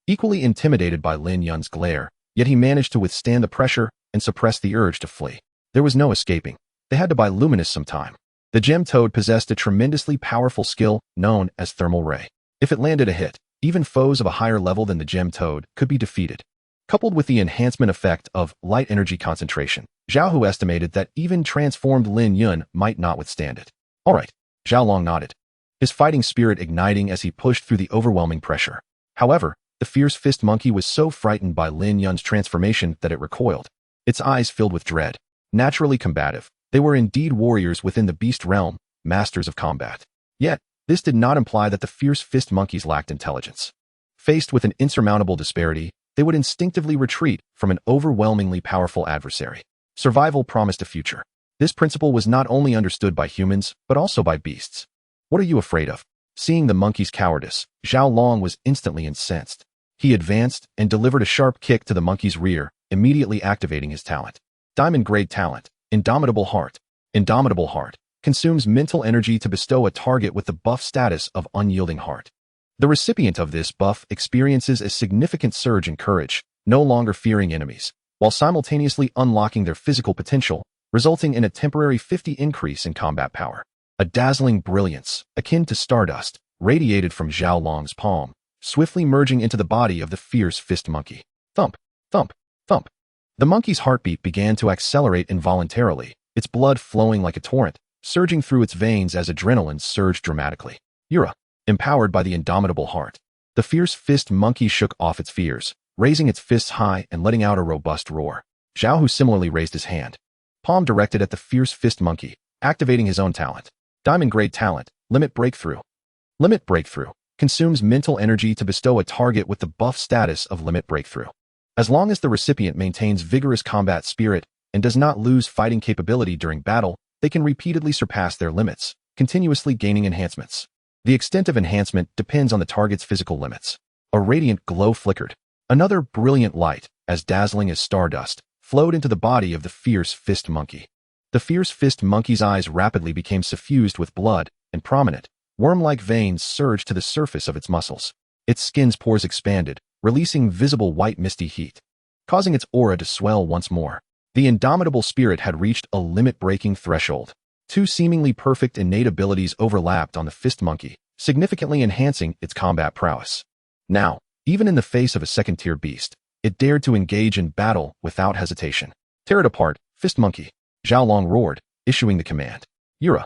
Equally intimidated by Lin Yun's glare, yet he managed to withstand the pressure and suppress the urge to flee. There was no escaping. They had to buy Luminous some time. The gem toad possessed a tremendously powerful skill known as thermal ray. If it landed a hit, even foes of a higher level than the gem toad could be defeated. Coupled with the enhancement effect of light energy concentration, Zhao Hu estimated that even transformed Lin Yun might not withstand it. All right, Zhao Long nodded, his fighting spirit igniting as he pushed through the overwhelming pressure. However, the fierce fist monkey was so frightened by Lin Yun's transformation that it recoiled. Its eyes filled with dread. Naturally combative, they were indeed warriors within the beast realm, masters of combat. Yet, this did not imply that the fierce fist monkeys lacked intelligence. Faced with an insurmountable disparity, they would instinctively retreat from an overwhelmingly powerful adversary. Survival promised a future. This principle was not only understood by humans, but also by beasts. What are you afraid of? Seeing the monkey's cowardice, Zhao Long was instantly incensed. He advanced and delivered a sharp kick to the monkey's rear, immediately activating his talent. Diamond-grade talent, Indomitable Heart. Indomitable Heart consumes mental energy to bestow a target with the buff status of Unyielding Heart. The recipient of this buff experiences a significant surge in courage, no longer fearing enemies, while simultaneously unlocking their physical potential, resulting in a temporary 50 increase in combat power. A dazzling brilliance, akin to stardust, radiated from Zhao Long's palm, swiftly merging into the body of the fierce fist monkey. Thump, thump, thump. The monkey's heartbeat began to accelerate involuntarily, its blood flowing like a torrent, surging through its veins as adrenaline surged dramatically. Yura, empowered by the Indomitable Heart. The fierce fist monkey shook off its fears, raising its fists high and letting out a robust roar. Zhao Hu similarly raised his hand, palm directed at the fierce fist monkey, activating his own talent. Diamond-grade talent, Limit Breakthrough. Limit Breakthrough consumes mental energy to bestow a target with the buff status of Limit Breakthrough. As long as the recipient maintains vigorous combat spirit and does not lose fighting capability during battle, they can repeatedly surpass their limits, continuously gaining enhancements. The extent of enhancement depends on the target's physical limits. A radiant glow flickered. Another brilliant light, as dazzling as stardust, flowed into the body of the fierce fist monkey. The fierce fist monkey's eyes rapidly became suffused with blood, and prominent, worm-like veins surged to the surface of its muscles. Its skin's pores expanded, releasing visible white misty heat, causing its aura to swell once more. The indomitable spirit had reached a limit-breaking threshold. Two seemingly perfect innate abilities overlapped on the fist monkey, significantly enhancing its combat prowess. Now, even in the face of a second-tier beast, it dared to engage in battle without hesitation. Tear it apart, fist monkey. Zhao Long roared, issuing the command. Yura.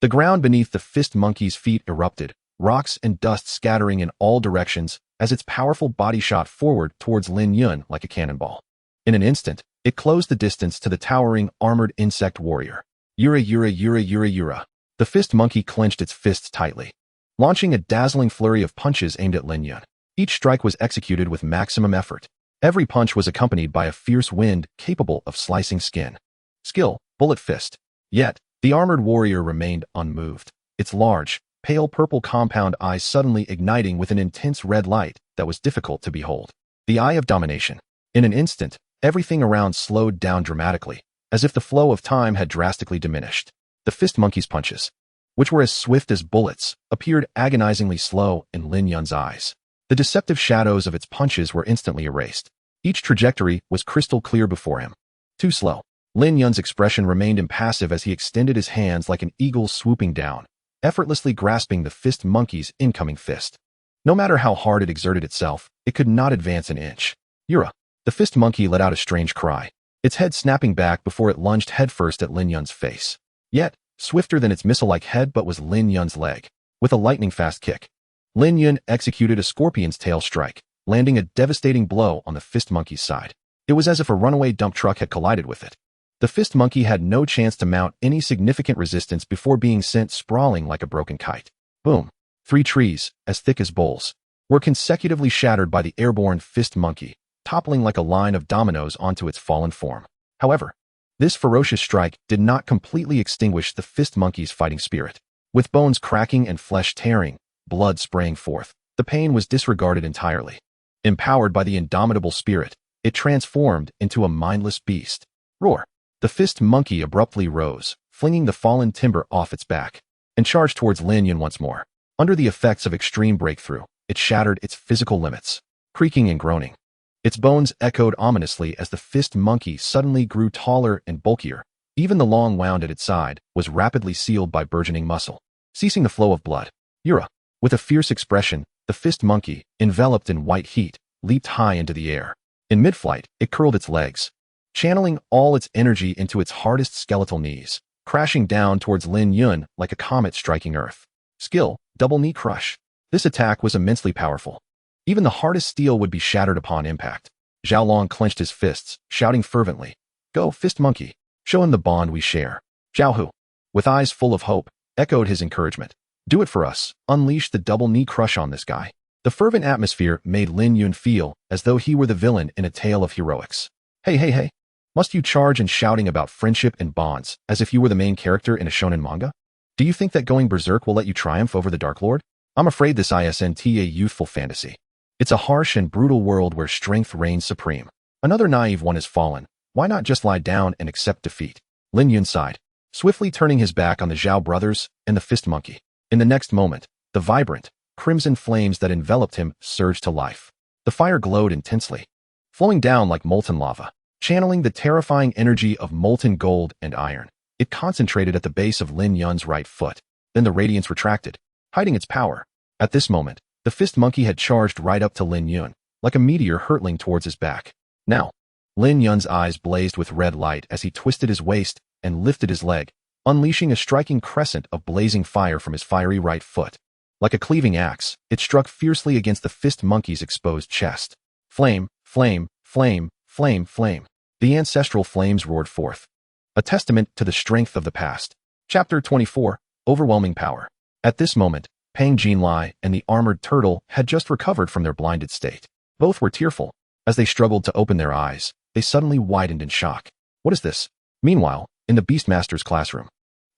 The ground beneath the fist monkey's feet erupted, rocks and dust scattering in all directions as its powerful body shot forward towards Lin Yun like a cannonball. In an instant, it closed the distance to the towering, armored insect warrior. Yura, Yura, Yura, Yura, Yura. The fist monkey clenched its fists tightly, launching a dazzling flurry of punches aimed at Lin Yun. Each strike was executed with maximum effort. Every punch was accompanied by a fierce wind capable of slicing skin. Skill, Bullet Fist. Yet, the armored warrior remained unmoved, its large, pale purple compound eyes suddenly igniting with an intense red light that was difficult to behold. The Eye of Domination. In an instant, everything around slowed down dramatically, as if the flow of time had drastically diminished. The fist monkey's punches, which were as swift as bullets, appeared agonizingly slow in Lin Yun's eyes. The deceptive shadows of its punches were instantly erased. Each trajectory was crystal clear before him. Too slow. Lin Yun's expression remained impassive as he extended his hands like an eagle swooping down, effortlessly grasping the fist monkey's incoming fist. No matter how hard it exerted itself, it could not advance an inch. Yura! The fist monkey let out a strange cry, its head snapping back before it lunged headfirst at Lin Yun's face. Yet, swifter than its missile-like head but was Lin Yun's leg. With a lightning-fast kick, Lin Yun executed a scorpion's tail strike, landing a devastating blow on the fist monkey's side. It was as if a runaway dump truck had collided with it. The fist monkey had no chance to mount any significant resistance before being sent sprawling like a broken kite. Boom! 3 trees, as thick as bowls, were consecutively shattered by the airborne fist monkey, toppling like a line of dominoes onto its fallen form. However, this ferocious strike did not completely extinguish the fist monkey's fighting spirit. With bones cracking and flesh tearing, blood spraying forth, the pain was disregarded entirely. Empowered by the indomitable spirit, it transformed into a mindless beast. Roar! The fist monkey abruptly rose, flinging the fallen timber off its back, and charged towards Lin Yun once more. Under the effects of extreme breakthrough, it shattered its physical limits, creaking and groaning. Its bones echoed ominously as the fist monkey suddenly grew taller and bulkier. Even the long wound at its side was rapidly sealed by burgeoning muscle, ceasing the flow of blood. Yura! With a fierce expression, the fist monkey, enveloped in white heat, leaped high into the air. In mid-flight, it curled its legs, channeling all its energy into its hardest skeletal knees, crashing down towards Lin Yun like a comet striking Earth. Skill, double knee crush. This attack was immensely powerful. Even the hardest steel would be shattered upon impact. Zhao Long clenched his fists, shouting fervently, "Go, fist monkey! Show him the bond we share." Zhao Hu, with eyes full of hope, echoed his encouragement. "Do it for us. Unleash the double knee crush on this guy." The fervent atmosphere made Lin Yun feel as though he were the villain in a tale of heroics. Hey. Must you charge in shouting about friendship and bonds as if you were the main character in a shonen manga? Do you think that going berserk will let you triumph over the Dark Lord? I'm afraid this isn't a youthful fantasy. It's a harsh and brutal world where strength reigns supreme. Another naive one has fallen. Why not just lie down and accept defeat? Lin Yun sighed, swiftly turning his back on the Zhao brothers and the fist monkey. In the next moment, the vibrant, crimson flames that enveloped him surged to life. The fire glowed intensely, flowing down like molten lava, channeling the terrifying energy of molten gold and iron. It concentrated at the base of Lin Yun's right foot. Then the radiance retracted, hiding its power. At this moment, the fist monkey had charged right up to Lin Yun, like a meteor hurtling towards his back. Now, Lin Yun's eyes blazed with red light as he twisted his waist and lifted his leg, unleashing a striking crescent of blazing fire from his fiery right foot. Like a cleaving axe, it struck fiercely against the fist monkey's exposed chest. Flame, flame, flame, flame, flame. The ancestral flames roared forth, a testament to the strength of the past. Chapter 24, Overwhelming Power. At this moment, Pang Jinlai and the armored turtle had just recovered from their blinded state. Both were tearful. As they struggled to open their eyes, they suddenly widened in shock. What is this? Meanwhile, in the Beastmaster's classroom,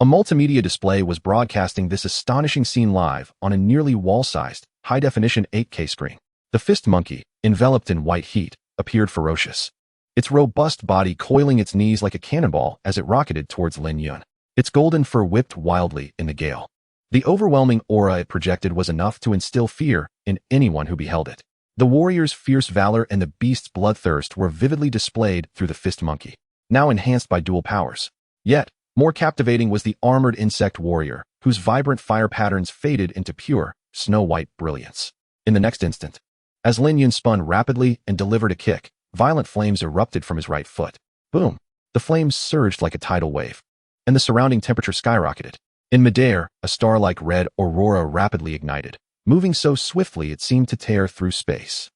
a multimedia display was broadcasting this astonishing scene live on a nearly wall-sized, high-definition 8K screen. The fist monkey, enveloped in white heat, appeared ferocious, its robust body coiling its knees like a cannonball as it rocketed towards Lin Yun. Its golden fur whipped wildly in the gale. The overwhelming aura it projected was enough to instill fear in anyone who beheld it. The warrior's fierce valor and the beast's bloodthirst were vividly displayed through the fist monkey, now enhanced by dual powers. Yet, more captivating was the armored insect warrior, whose vibrant fire patterns faded into pure, snow-white brilliance. In the next instant, as Lin Yun spun rapidly and delivered a kick, violent flames erupted from his right foot. Boom! The flames surged like a tidal wave, and the surrounding temperature skyrocketed. In midair, a star-like red aurora rapidly ignited, moving so swiftly it seemed to tear through space.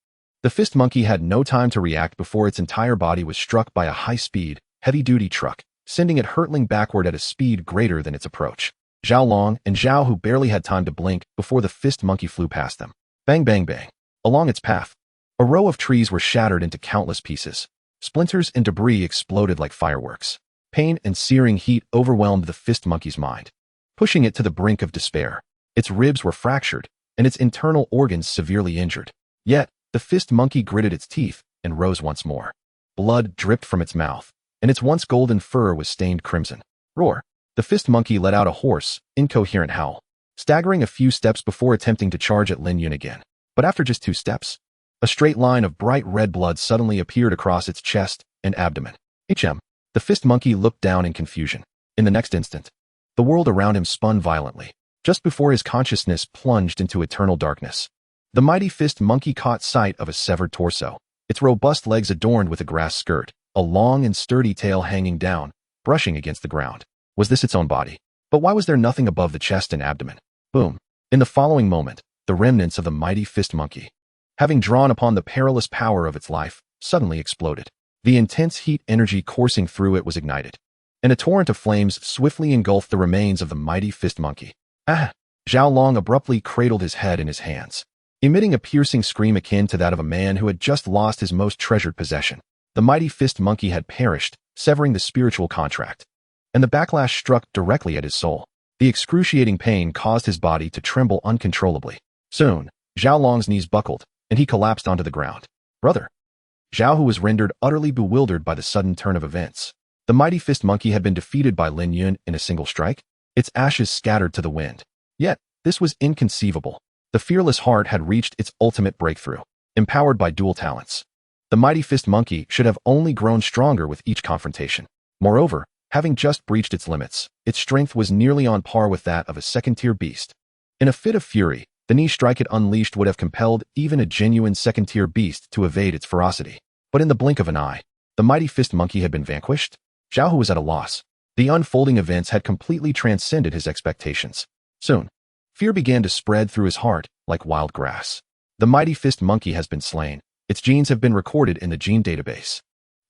The fist monkey had no time to react before its entire body was struck by a high-speed, heavy-duty truck, sending it hurtling backward at a speed greater than its approach. Zhao Long and Zhao Hu barely had time to blink before the fist monkey flew past them. Bang, bang, bang. Along its path, a row of trees were shattered into countless pieces. Splinters and debris exploded like fireworks. Pain and searing heat overwhelmed the fist monkey's mind, pushing it to the brink of despair. Its ribs were fractured, and its internal organs severely injured. Yet, the fist monkey gritted its teeth and rose once more. Blood dripped from its mouth, and its once golden fur was stained crimson. Roar! The fist monkey let out a hoarse, incoherent howl, staggering a few steps before attempting to charge at Lin Yun again. But after just 2 steps, a straight line of bright red blood suddenly appeared across its chest and abdomen. The fist monkey looked down in confusion. In the next instant, the world around him spun violently, just before his consciousness plunged into eternal darkness. The mighty fist monkey caught sight of a severed torso, its robust legs adorned with a grass skirt, a long and sturdy tail hanging down, brushing against the ground. Was this its own body? But why was there nothing above the chest and abdomen? Boom. In the following moment, the remnants of the mighty fist monkey, having drawn upon the perilous power of its life, suddenly exploded. The intense heat energy coursing through it was ignited, and a torrent of flames swiftly engulfed the remains of the mighty fist monkey. Ah! Zhao Long abruptly cradled his head in his hands, emitting a piercing scream akin to that of a man who had just lost his most treasured possession. The mighty fist monkey had perished, severing the spiritual contract, and the backlash struck directly at his soul. The excruciating pain caused his body to tremble uncontrollably. Soon, Zhao Long's knees buckled, and he collapsed onto the ground. Brother! Zhao, who was rendered utterly bewildered by the sudden turn of events. The mighty fist monkey had been defeated by Lin Yun in a single strike, its ashes scattered to the wind. Yet, this was inconceivable. The fearless heart had reached its ultimate breakthrough, empowered by dual talents. The mighty fist monkey should have only grown stronger with each confrontation. Moreover, having just breached its limits, its strength was nearly on par with that of a second-tier beast. In a fit of fury, the knee strike it unleashed would have compelled even a genuine second-tier beast to evade its ferocity. But in the blink of an eye, the mighty fist monkey had been vanquished. Zhao Hu was at a loss. The unfolding events had completely transcended his expectations. Soon, fear began to spread through his heart like wild grass. The mighty fist monkey has been slain. Its genes have been recorded in the gene database.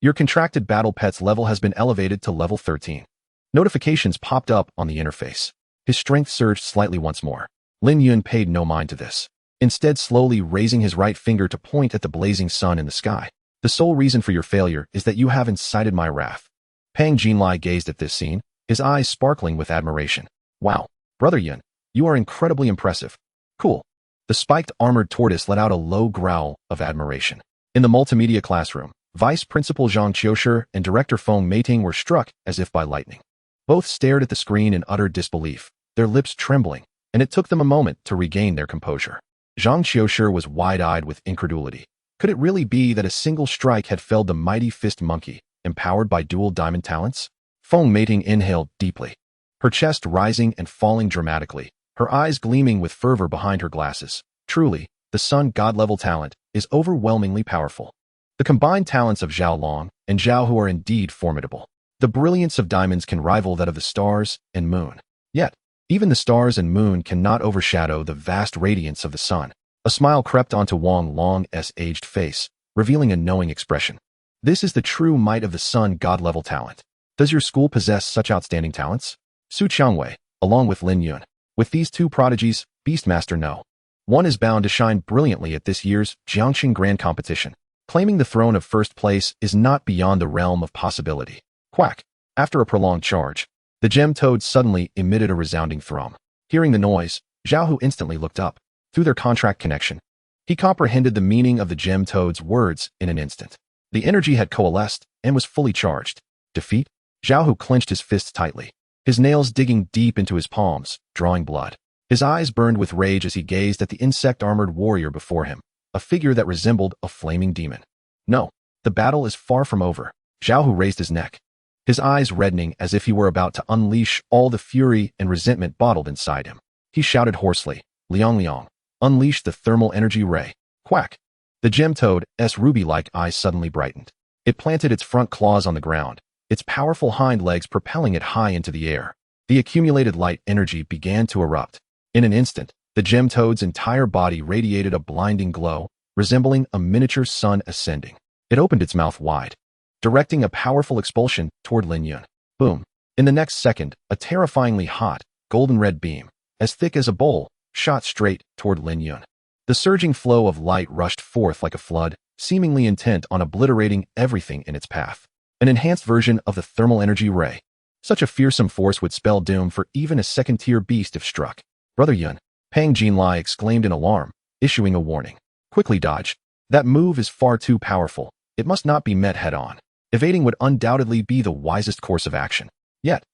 Your contracted battle pets level has been elevated to level 13. Notifications popped up on the interface. His strength surged slightly once more. Lin Yun paid no mind to this, instead slowly raising his right finger to point at the blazing sun in the sky. The sole reason for your failure is that you have incited my wrath. Pang Jinlai gazed at this scene, his eyes sparkling with admiration. Wow, Brother Yun, you are incredibly impressive. Cool. The spiked armored tortoise let out a low growl of admiration. In the multimedia classroom, Vice Principal Zhang Qiushi and Director Feng Meiting were struck as if by lightning. Both stared at the screen in utter disbelief, their lips trembling, and it took them a moment to regain their composure. Zhang Qiushi was wide-eyed with incredulity. Could it really be that a single strike had felled the mighty fist monkey, empowered by dual diamond talents? Feng Meiting inhaled deeply, her chest rising and falling dramatically, her eyes gleaming with fervor behind her glasses. Truly, the Sun God-level talent is overwhelmingly powerful. The combined talents of Zhao Long and Zhao Hu are indeed formidable. The brilliance of diamonds can rival that of the stars and moon. Yet, even the stars and moon cannot overshadow the vast radiance of the sun. A smile crept onto Wang Long's aged face, revealing a knowing expression. This is the true might of the Sun God-level talent. Does your school possess such outstanding talents? Su Qiangwei, along with Lin Yun. With these two prodigies, Beastmaster no. One is bound to shine brilliantly at this year's Jiangxing Grand Competition. Claiming the throne of first place is not beyond the realm of possibility. Quack! After a prolonged charge, the gem toad suddenly emitted a resounding thrum. Hearing the noise, Zhao Hu instantly looked up. Through their contract connection, he comprehended the meaning of the gem toad's words in an instant. The energy had coalesced and was fully charged. Defeat? Zhao Hu clenched his fists tightly, his nails digging deep into his palms, drawing blood. His eyes burned with rage as he gazed at the insect-armored warrior before him, a figure that resembled a flaming demon. No, the battle is far from over. Zhao Hu raised his neck, his eyes reddening as if he were about to unleash all the fury and resentment bottled inside him. He shouted hoarsely, Liang Liang, unleash the thermal energy ray. Quack! The gem toad's ruby-like eyes suddenly brightened. It planted its front claws on the ground, its powerful hind legs propelling it high into the air. The accumulated light energy began to erupt. In an instant, the gem toad's entire body radiated a blinding glow, resembling a miniature sun ascending. It opened its mouth wide, directing a powerful expulsion toward Lin Yun. Boom! In the next second, a terrifyingly hot, golden-red beam, as thick as a bowl, shot straight toward Lin Yun. The surging flow of light rushed forth like a flood, seemingly intent on obliterating everything in its path. An enhanced version of the thermal energy ray. Such a fearsome force would spell doom for even a second-tier beast if struck. Brother Yun, Pang Jinlai exclaimed in alarm, issuing a warning. Quickly dodge. That move is far too powerful. It must not be met head-on. Evading would undoubtedly be the wisest course of action. Yet,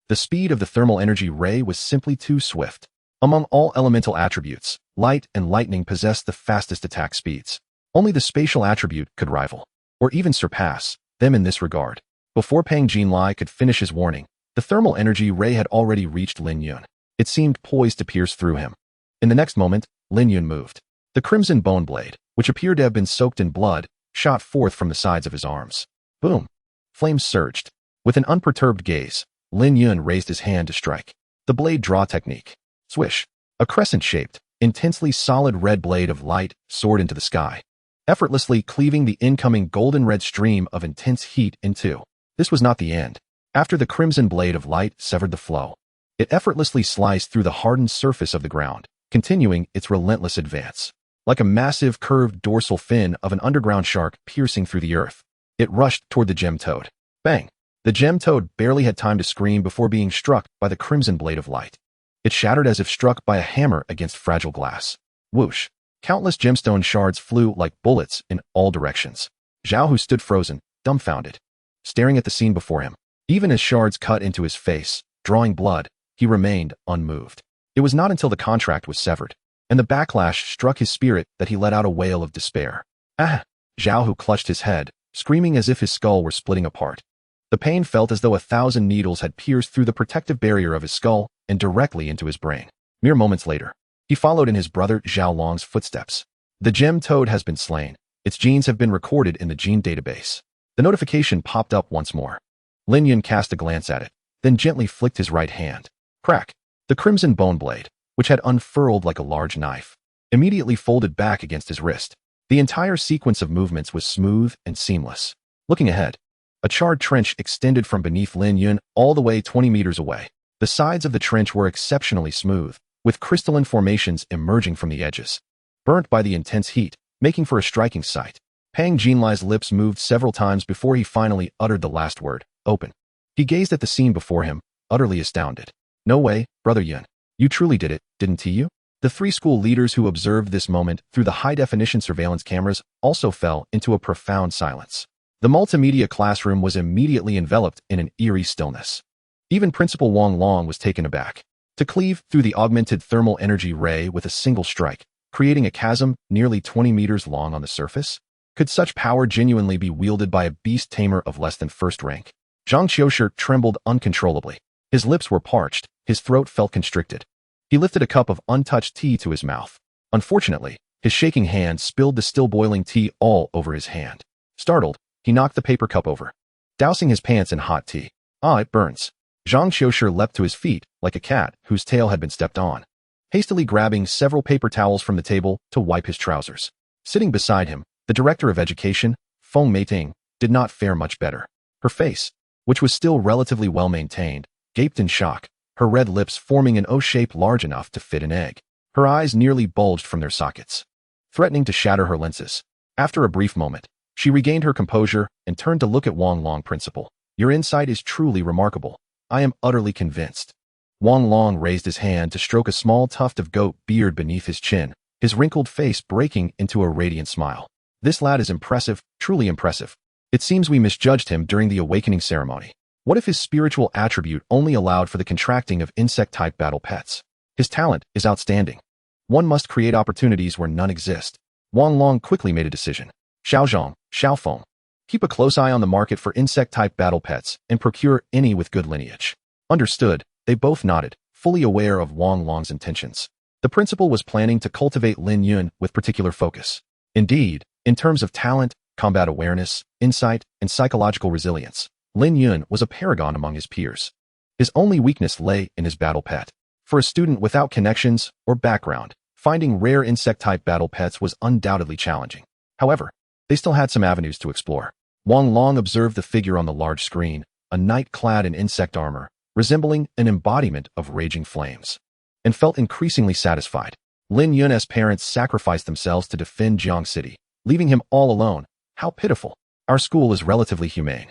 the speed of the thermal energy ray was simply too swift. Among all elemental attributes, light and lightning possessed the fastest attack speeds. Only the spatial attribute could rival, or even surpass, them in this regard. Before Pang Jinlai could finish his warning, the thermal energy ray had already reached Lin Yun. It seemed poised to pierce through him. In the next moment, Lin Yun moved. The crimson bone blade, which appeared to have been soaked in blood, shot forth from the sides of his arms. Boom! Flames surged. With an unperturbed gaze, Lin Yun raised his hand to strike. The blade draw technique. Swish! A crescent-shaped, intensely solid red blade of light soared into the sky, effortlessly cleaving the incoming golden-red stream of intense heat in two. This was not the end. After the crimson blade of light severed the flow, it effortlessly sliced through the hardened surface of the ground, continuing its relentless advance. Like a massive curved dorsal fin of an underground shark piercing through the earth, it rushed toward the gem toad. Bang! The gem toad barely had time to scream before being struck by the crimson blade of light. It shattered as if struck by a hammer against fragile glass. Whoosh! Countless gemstone shards flew like bullets in all directions. Zhao Hu stood frozen, dumbfounded, staring at the scene before him. Even as shards cut into his face, drawing blood, he remained unmoved. It was not until the contract was severed, and the backlash struck his spirit that he let out a wail of despair. Ah! Zhao Hu clutched his head, screaming as if his skull were splitting apart. The pain felt as though 1,000 needles had pierced through the protective barrier of his skull and directly into his brain. Mere moments later, he followed in his brother Zhao Long's footsteps. The gem toad has been slain. Its genes have been recorded in the gene database. The notification popped up once more. Lin Yun cast a glance at it, then gently flicked his right hand. Crack! The crimson bone blade, which had unfurled like a large knife, immediately folded back against his wrist. The entire sequence of movements was smooth and seamless. Looking ahead, a charred trench extended from beneath Lin Yun all the way 20 meters away. The sides of the trench were exceptionally smooth, with crystalline formations emerging from the edges. Burnt by the intense heat, making for a striking sight. Pang Jinlai's lips moved several times before he finally uttered the last word, open. He gazed at the scene before him, utterly astounded. No way, Brother Yun. You truly did it, didn't you? The three school leaders who observed this moment through the high-definition surveillance cameras also fell into a profound silence. The multimedia classroom was immediately enveloped in an eerie stillness. Even Principal Wang Long was taken aback. To cleave through the augmented thermal energy ray with a single strike, creating a chasm nearly 20 meters long on the surface? Could such power genuinely be wielded by a beast tamer of less than first rank? Zhang Qiushi trembled uncontrollably. His lips were parched, his throat felt constricted. He lifted a cup of untouched tea to his mouth. Unfortunately, his shaking hand spilled the still-boiling tea all over his hand. Startled, he knocked the paper cup over, dousing his pants in hot tea. Ah, it burns. Zhang Qiushi leapt to his feet like a cat whose tail had been stepped on, hastily grabbing several paper towels from the table to wipe his trousers. Sitting beside him, the director of education, Feng Meiting, did not fare much better. Her face, which was still relatively well-maintained, gaped in shock, her red lips forming an O shape large enough to fit an egg. Her eyes nearly bulged from their sockets, threatening to shatter her lenses. After a brief moment, she regained her composure and turned to look at Wang Long. Principal, your insight is truly remarkable. I am utterly convinced. Wang Long raised his hand to stroke a small tuft of goat beard beneath his chin, his wrinkled face breaking into a radiant smile. This lad is impressive, truly impressive. It seems we misjudged him during the awakening ceremony. What if his spiritual attribute only allowed for the contracting of insect-type battle pets? His talent is outstanding. One must create opportunities where none exist. Wang Long quickly made a decision. Xiaozhong, Xiaofeng. Keep a close eye on the market for insect-type battle pets and procure any with good lineage. Understood, they both nodded, fully aware of Wang Long's intentions. The principal was planning to cultivate Lin Yun with particular focus. Indeed, in terms of talent, combat awareness, insight, and psychological resilience, Lin Yun was a paragon among his peers. His only weakness lay in his battle pet. For a student without connections or background, finding rare insect-type battle pets was undoubtedly challenging. However, they still had some avenues to explore. Wang Long observed the figure on the large screen, a knight clad in insect armor, resembling an embodiment of raging flames, and felt increasingly satisfied. Lin Yun's parents sacrificed themselves to defend Jiang City, leaving him all alone. How pitiful. Our school is relatively humane.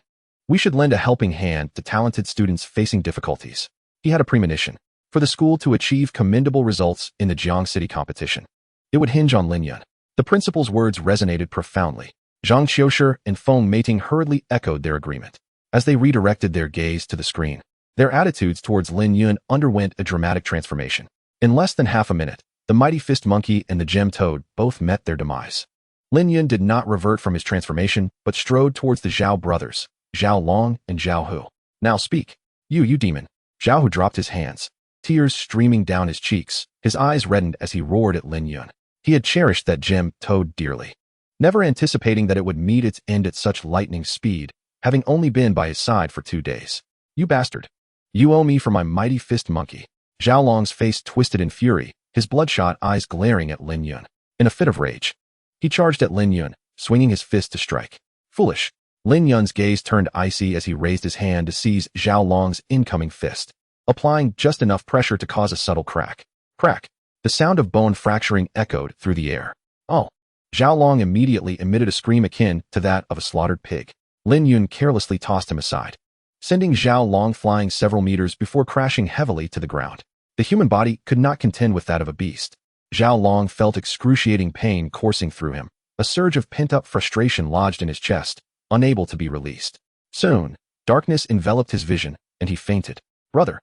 We should lend a helping hand to talented students facing difficulties. He had a premonition. For the school to achieve commendable results in the Jiang City competition, it would hinge on Lin Yun. The principal's words resonated profoundly. Zhang Qiushi and Feng Meiting hurriedly echoed their agreement. As they redirected their gaze to the screen, their attitudes towards Lin Yun underwent a dramatic transformation. In less than half a minute, the mighty fist monkey and the gem toad both met their demise. Lin Yun did not revert from his transformation, but strode towards the Zhao brothers, Zhao Long and Zhao Hu. Now speak. You demon. Zhao Hu dropped his hands, tears streaming down his cheeks. His eyes reddened as he roared at Lin Yun. He had cherished that gem toad dearly, never anticipating that it would meet its end at such lightning speed, having only been by his side for 2 days. You bastard. You owe me for my mighty fist monkey. Zhao Long's face twisted in fury, his bloodshot eyes glaring at Lin Yun. In a fit of rage, he charged at Lin Yun, swinging his fist to strike. Foolish. Lin Yun's gaze turned icy as he raised his hand to seize Zhao Long's incoming fist, applying just enough pressure to cause a subtle crack. Crack. The sound of bone fracturing echoed through the air. Oh. Zhao Long immediately emitted a scream akin to that of a slaughtered pig. Lin Yun carelessly tossed him aside, sending Zhao Long flying several meters before crashing heavily to the ground. The human body could not contend with that of a beast. Zhao Long felt excruciating pain coursing through him, a surge of pent-up frustration lodged in his chest, unable to be released. Soon, darkness enveloped his vision, and he fainted. Brother,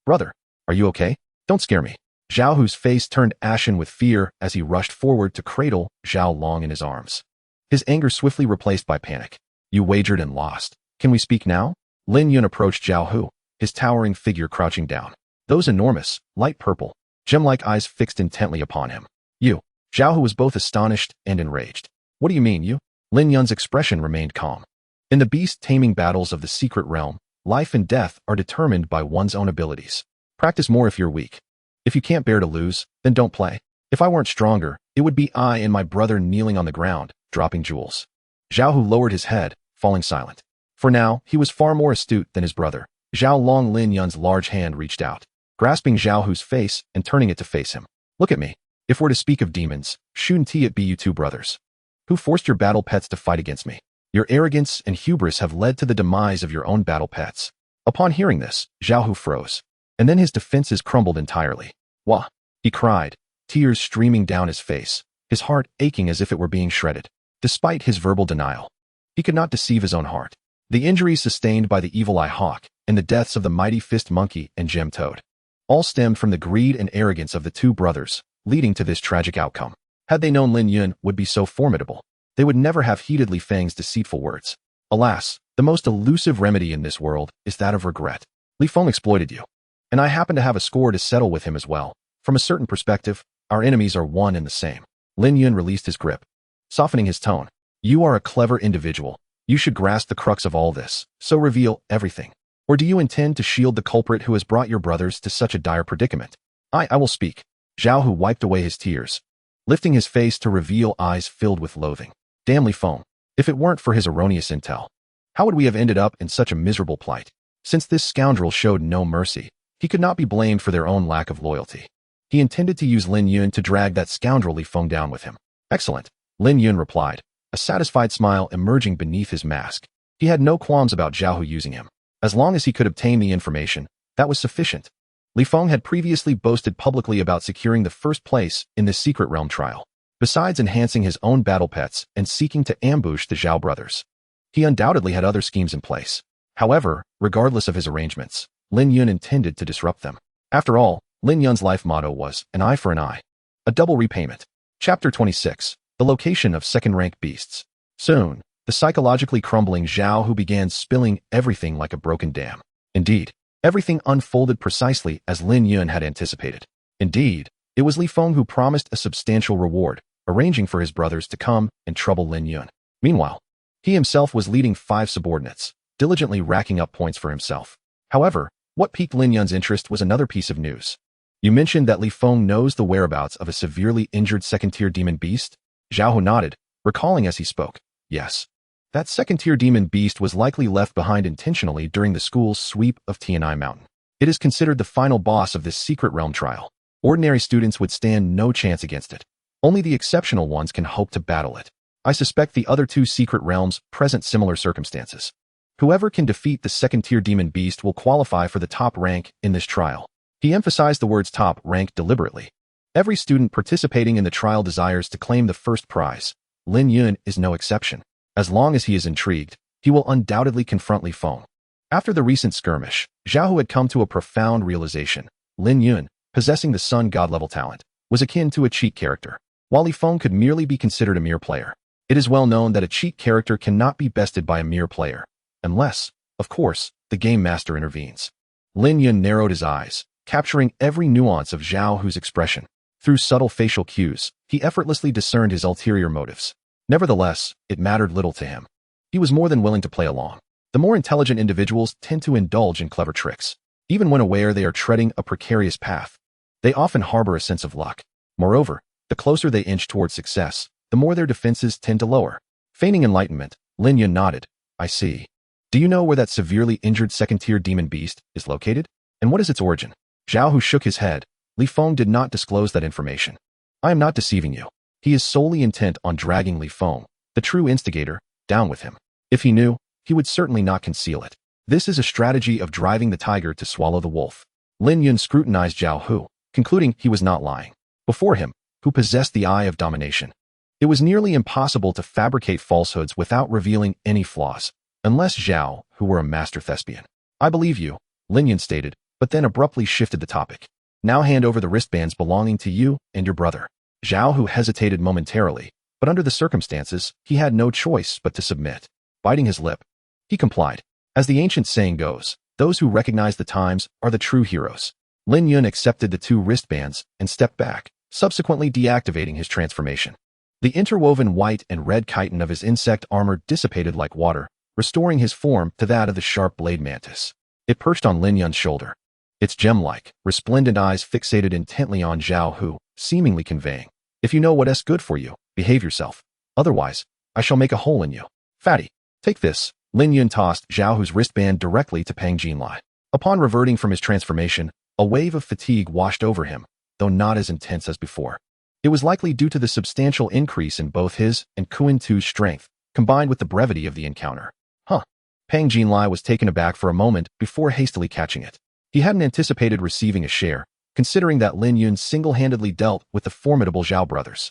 are you okay? Don't scare me. Zhao Hu's face turned ashen with fear as he rushed forward to cradle Zhao Long in his arms. His anger swiftly replaced by panic. You wagered and lost. Can we speak now? Lin Yun approached Zhao Hu, his towering figure crouching down, those enormous, light purple, gem-like eyes fixed intently upon him. You. Zhao Hu was both astonished and enraged. What do you mean, you? Lin Yun's expression remained calm. In the beast taming battles of the secret realm, life and death are determined by one's own abilities. Practice more if you're weak. If you can't bear to lose, then don't play. If I weren't stronger, it would be I and my brother kneeling on the ground, dropping jewels. Zhao Hu lowered his head, falling silent. For now, he was far more astute than his brother. Zhao Long. Lin Yun's large hand reached out, grasping Zhao Hu's face and turning it to face him. Look at me. If we're to speak of demons, shouldn't it be you two brothers? Who forced your battle pets to fight against me? Your arrogance and hubris have led to the demise of your own battle pets. Upon hearing this, Zhao Hu froze, and then his defenses crumbled entirely. Wah! He cried, tears streaming down his face, his heart aching as if it were being shredded. Despite his verbal denial, he could not deceive his own heart. The injuries sustained by the evil eye hawk and the deaths of the mighty fist monkey and gem toad all stemmed from the greed and arrogance of the two brothers, leading to this tragic outcome. Had they known Lin Yun would be so formidable, they would never have heeded Fang's deceitful words. Alas, the most elusive remedy in this world is that of regret. Feng exploited you, and I happen to have a score to settle with him as well. From a certain perspective, our enemies are one and the same. Lin Yun released his grip, softening his tone. You are a clever individual. You should grasp the crux of all this, so reveal everything. Or do you intend to shield the culprit who has brought your brothers to such a dire predicament? I will speak. Zhao Hu wiped away his tears, lifting his face to reveal eyes filled with loathing. Damn Li Feng. If it weren't for his erroneous intel, how would we have ended up in such a miserable plight? Since this scoundrel showed no mercy, he could not be blamed for their own lack of loyalty. He intended to use Lin Yun to drag that scoundrel Li Feng down with him. Excellent, Lin Yun replied, a satisfied smile emerging beneath his mask. He had no qualms about Zhao Hu using him. As long as he could obtain the information, that was sufficient. Li Feng had previously boasted publicly about securing the first place in the secret realm trial, besides enhancing his own battle pets and seeking to ambush the Zhao brothers. He undoubtedly had other schemes in place. However, regardless of his arrangements, Lin Yun intended to disrupt them. After all, Lin Yun's life motto was an eye for an eye, a double repayment. Chapter 26. The location of second-rank beasts. Soon, the psychologically crumbling Zhao Hu began spilling everything like a broken dam. Indeed, everything unfolded precisely as Lin Yun had anticipated. Indeed, it was Li Feng who promised a substantial reward, arranging for his brothers to come and trouble Lin Yun. Meanwhile, he himself was leading 5 subordinates, diligently racking up points for himself. However, what piqued Lin Yun's interest was another piece of news. You mentioned that Li Feng knows the whereabouts of a severely injured second-tier demon beast? Zhao Hu nodded, recalling as he spoke. Yes. That second-tier demon beast was likely left behind intentionally during the school's sweep of Tianai Mountain. It is considered the final boss of this secret realm trial. Ordinary students would stand no chance against it. Only the exceptional ones can hope to battle it. I suspect the other 2 secret realms present similar circumstances. Whoever can defeat the second-tier demon beast will qualify for the top rank in this trial. He emphasized the words top rank deliberately. Every student participating in the trial desires to claim the first prize. Lin Yun is no exception. As long as he is intrigued, he will undoubtedly confront Li Feng. After the recent skirmish, Zhao Hu had come to a profound realization. Lin Yun, possessing the sun god level talent, was akin to a cheat character, while Li Feng could merely be considered a mere player. It is well known that a cheat character cannot be bested by a mere player. unless, of course, the game master intervenes. Lin Yun narrowed his eyes, capturing every nuance of Zhao Hu's expression. Through subtle facial cues, he effortlessly discerned his ulterior motives. Nevertheless, it mattered little to him. He was more than willing to play along. The more intelligent individuals tend to indulge in clever tricks. Even when aware they are treading a precarious path, they often harbor a sense of luck. Moreover, the closer they inch towards success, the more their defenses tend to lower. Feigning enlightenment, Lin Yun nodded. I see. Do you know where that severely injured second-tier demon beast is located? And what is its origin? Zhao Hu shook his head. Li Feng did not disclose that information. I am not deceiving you. He is solely intent on dragging Li Feng, the true instigator, down with him. If he knew, he would certainly not conceal it. This is a strategy of driving the tiger to swallow the wolf. Lin Yun scrutinized Zhao Hu, concluding he was not lying. Before him, who possessed the eye of domination. It was nearly impossible to fabricate falsehoods without revealing any flaws, unless Zhao, who were a master thespian. I believe you, Lin Yun stated, but then abruptly shifted the topic. Now hand over the wristbands belonging to you and your brother. Zhao Hu hesitated momentarily, but under the circumstances, he had no choice but to submit. Biting his lip, he complied. As the ancient saying goes, those who recognize the times are the true heroes. Lin Yun accepted the 2 wristbands and stepped back, subsequently deactivating his transformation. The interwoven white and red chitin of his insect armor dissipated like water, restoring his form to that of the sharp blade mantis. It perched on Lin Yun's shoulder. Its gem-like, resplendent eyes fixated intently on Zhao Hu, seemingly conveying, if you know what's good for you, behave yourself. Otherwise, I shall make a hole in you. Fatty, take this. Lin Yun tossed Zhao Hu's wristband directly to Pang Jinlai. Upon reverting from his transformation, a wave of fatigue washed over him, though not as intense as before. It was likely due to the substantial increase in both his and Kuan Tu's strength, combined with the brevity of the encounter. Pang Jinlai was taken aback for a moment before hastily catching it. He hadn't anticipated receiving a share, considering that Lin Yun single-handedly dealt with the formidable Zhao brothers.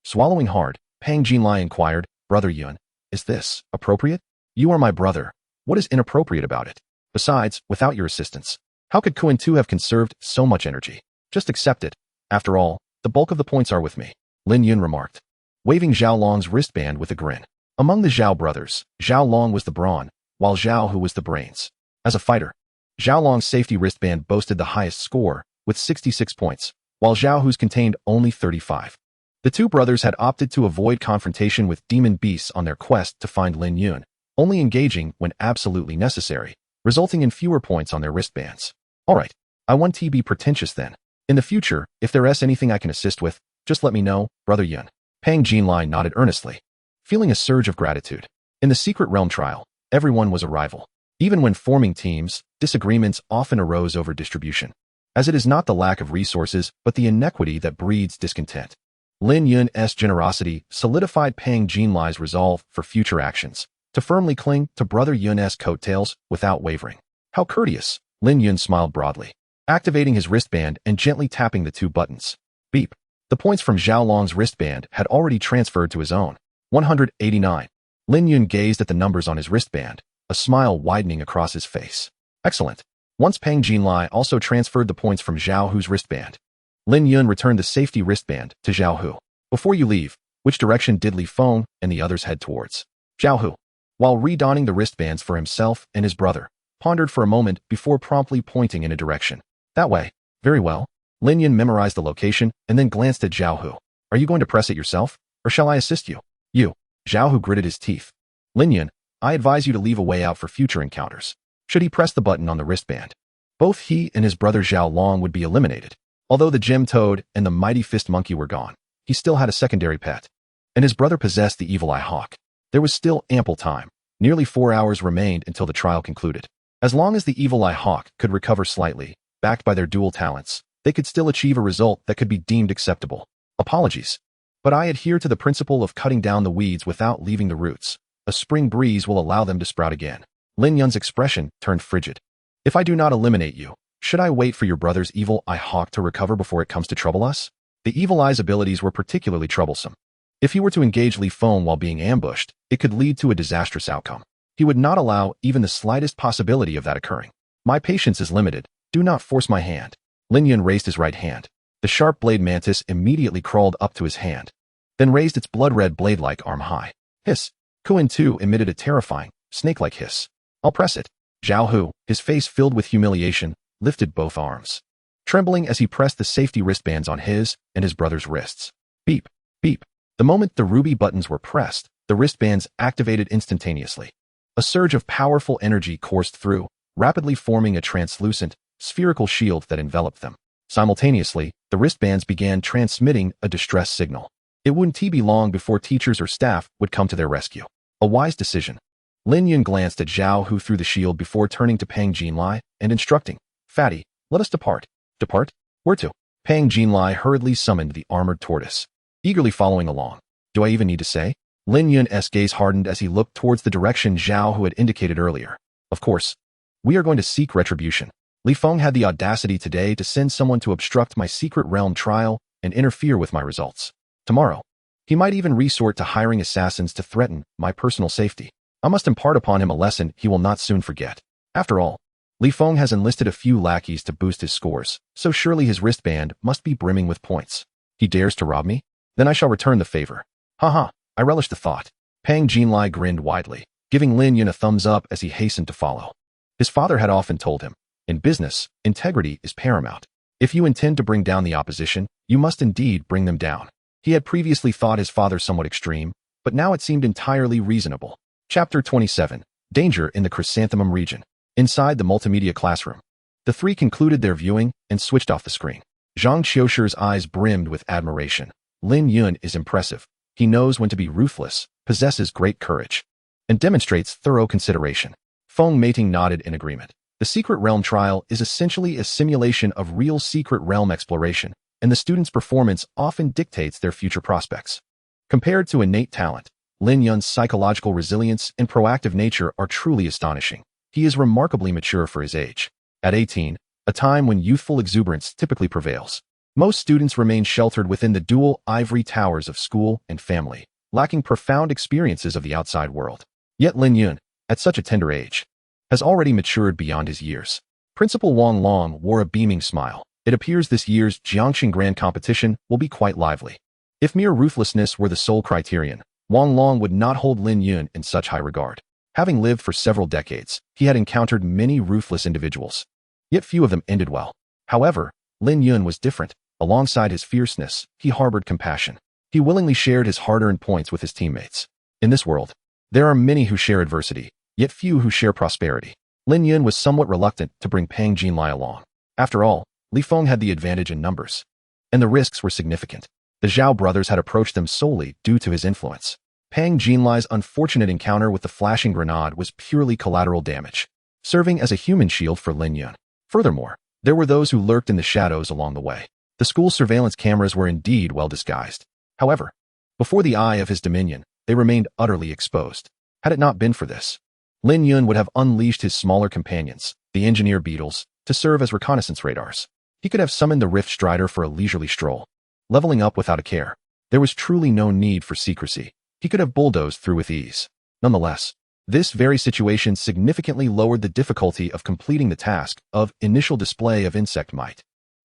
Swallowing hard, Pang Jinlai inquired, Brother Yun, is this appropriate? You are my brother. What is inappropriate about it? Besides, without your assistance, how could Kuan Tu have conserved so much energy? Just accept it. After all, the bulk of the points are with me, Lin Yun remarked, waving Zhao Long's wristband with a grin. Among the Zhao brothers, Zhao Long was the brawn, while Zhao Hu was the brains. As a fighter, Zhao Long's safety wristband boasted the highest score, with 66 points, while Zhao Hu's contained only 35. The 2 brothers had opted to avoid confrontation with demon beasts on their quest to find Lin Yun, only engaging when absolutely necessary, resulting in fewer points on their wristbands. Alright, I want to be pretentious then. In the future, if there's anything I can assist with, just let me know, Brother Yun. Pang Jinlai nodded earnestly, feeling a surge of gratitude. In the Secret Realm trial, everyone was a rival. Even when forming teams, disagreements often arose over distribution, as it is not the lack of resources but the inequity that breeds discontent. Lin Yun's generosity solidified Pang Jinlai's resolve for future actions, to firmly cling to Brother Yun's coattails without wavering. How courteous, Lin Yun smiled broadly, activating his wristband and gently tapping the 2 buttons. Beep. The points from Zhao Long's wristband had already transferred to his own. 189. Lin Yun gazed at the numbers on his wristband, a smile widening across his face. Excellent. Once Pang Jinlai also transferred the points from Zhao Hu's wristband, Lin Yun returned the safety wristband to Zhao Hu. Before you leave, which direction did Li Feng and the others head towards? Zhao Hu, while redonning the wristbands for himself and his brother, pondered for a moment before promptly pointing in a direction. That way. Very well. Lin Yun memorized the location and then glanced at Zhao Hu. Are you going to press it yourself, or shall I assist you? You. Zhao Hu gritted his teeth. Lin Yun, I advise you to leave a way out for future encounters. Should he press the button on the wristband, both he and his brother Zhao Long would be eliminated. Although the gem toad and the mighty fist monkey were gone, he still had a secondary pet, and his brother possessed the evil eye hawk. There was still ample time. Nearly 4 hours remained until the trial concluded. As long as the evil eye hawk could recover slightly, backed by their dual talents, they could still achieve a result that could be deemed acceptable. Apologies, but I adhere to the principle of cutting down the weeds without leaving the roots. A spring breeze will allow them to sprout again. Lin Yun's expression turned frigid. If I do not eliminate you, should I wait for your brother's evil eye hawk to recover before it comes to trouble us? The evil eye's abilities were particularly troublesome. If he were to engage Li Feng while being ambushed, it could lead to a disastrous outcome. He would not allow even the slightest possibility of that occurring. My patience is limited. Do not force my hand. Lin Yun raised his right hand. The sharp blade mantis immediately crawled up to his hand, then raised its blood-red blade-like arm high. Hiss. Kuan Tu emitted a terrifying, snake-like hiss. I'll press it. Zhao Hu, his face filled with humiliation, lifted both arms, trembling as he pressed the safety wristbands on his and his brother's wrists. Beep, beep. The moment the ruby buttons were pressed, the wristbands activated instantaneously. A surge of powerful energy coursed through, rapidly forming a translucent, spherical shield that enveloped them. Simultaneously, the wristbands began transmitting a distress signal. It wouldn't be long before teachers or staff would come to their rescue. A wise decision. Lin Yun glanced at Zhao Hu through the shield before turning to Pang Jinlai and instructing, Fatty, let us depart. Depart? Where to? Pang Jinlai hurriedly summoned the armored tortoise, eagerly following along. Do I even need to say? Lin Yun's gaze hardened as he looked towards the direction Zhao Hu had indicated earlier. Of course. We are going to seek retribution. Li Feng had the audacity today to send someone to obstruct my secret realm trial and interfere with my results. Tomorrow, he might even resort to hiring assassins to threaten my personal safety. I must impart upon him a lesson he will not soon forget. After all, Li Feng has enlisted a few lackeys to boost his scores, so surely his wristband must be brimming with points. He dares to rob me? Then I shall return the favor. Haha, I relish the thought. Pang Jinlai grinned widely, giving Lin Yun a thumbs up as he hastened to follow. His father had often told him, in business, integrity is paramount. If you intend to bring down the opposition, you must indeed bring them down. He had previously thought his father somewhat extreme, but now it seemed entirely reasonable. Chapter 27. Danger in the Chrysanthemum region. Inside the multimedia classroom, the three concluded their viewing and switched off the screen. Zhang Qiushi's eyes brimmed with admiration. Lin Yun is impressive. He knows when to be ruthless, possesses great courage, and demonstrates thorough consideration. Feng Meiting nodded in agreement. The Secret Realm trial is essentially a simulation of real Secret Realm exploration, and the student's performance often dictates their future prospects. Compared to innate talent, Lin Yun's psychological resilience and proactive nature are truly astonishing. He is remarkably mature for his age. At 18, a time when youthful exuberance typically prevails, most students remain sheltered within the dual ivory towers of school and family, lacking profound experiences of the outside world. Yet Lin Yun, at such a tender age, has already matured beyond his years. Principal Wang Long wore a beaming smile. It appears this year's Jiangxing Grand Competition will be quite lively. If mere ruthlessness were the sole criterion, Wang Long would not hold Lin Yun in such high regard. Having lived for several decades, he had encountered many ruthless individuals, yet few of them ended well. However, Lin Yun was different. Alongside his fierceness, he harbored compassion. He willingly shared his hard-earned points with his teammates. In this world, there are many who share adversity, yet few who share prosperity. Lin Yun was somewhat reluctant to bring Pang Jinlai along. After all, Li Feng had the advantage in numbers, and the risks were significant. The Zhao brothers had approached them solely due to his influence. Pang Jinlai's unfortunate encounter with the flashing grenade was purely collateral damage, serving as a human shield for Lin Yun. Furthermore, there were those who lurked in the shadows along the way. The school's surveillance cameras were indeed well disguised. However, before the eye of his dominion, they remained utterly exposed. Had it not been for this, Lin Yun would have unleashed his smaller companions, the engineer beetles, to serve as reconnaissance radars. He could have summoned the Rift Strider for a leisurely stroll, leveling up without a care. There was truly no need for secrecy. He could have bulldozed through with ease. Nonetheless, this very situation significantly lowered the difficulty of completing the task of initial display of insect might.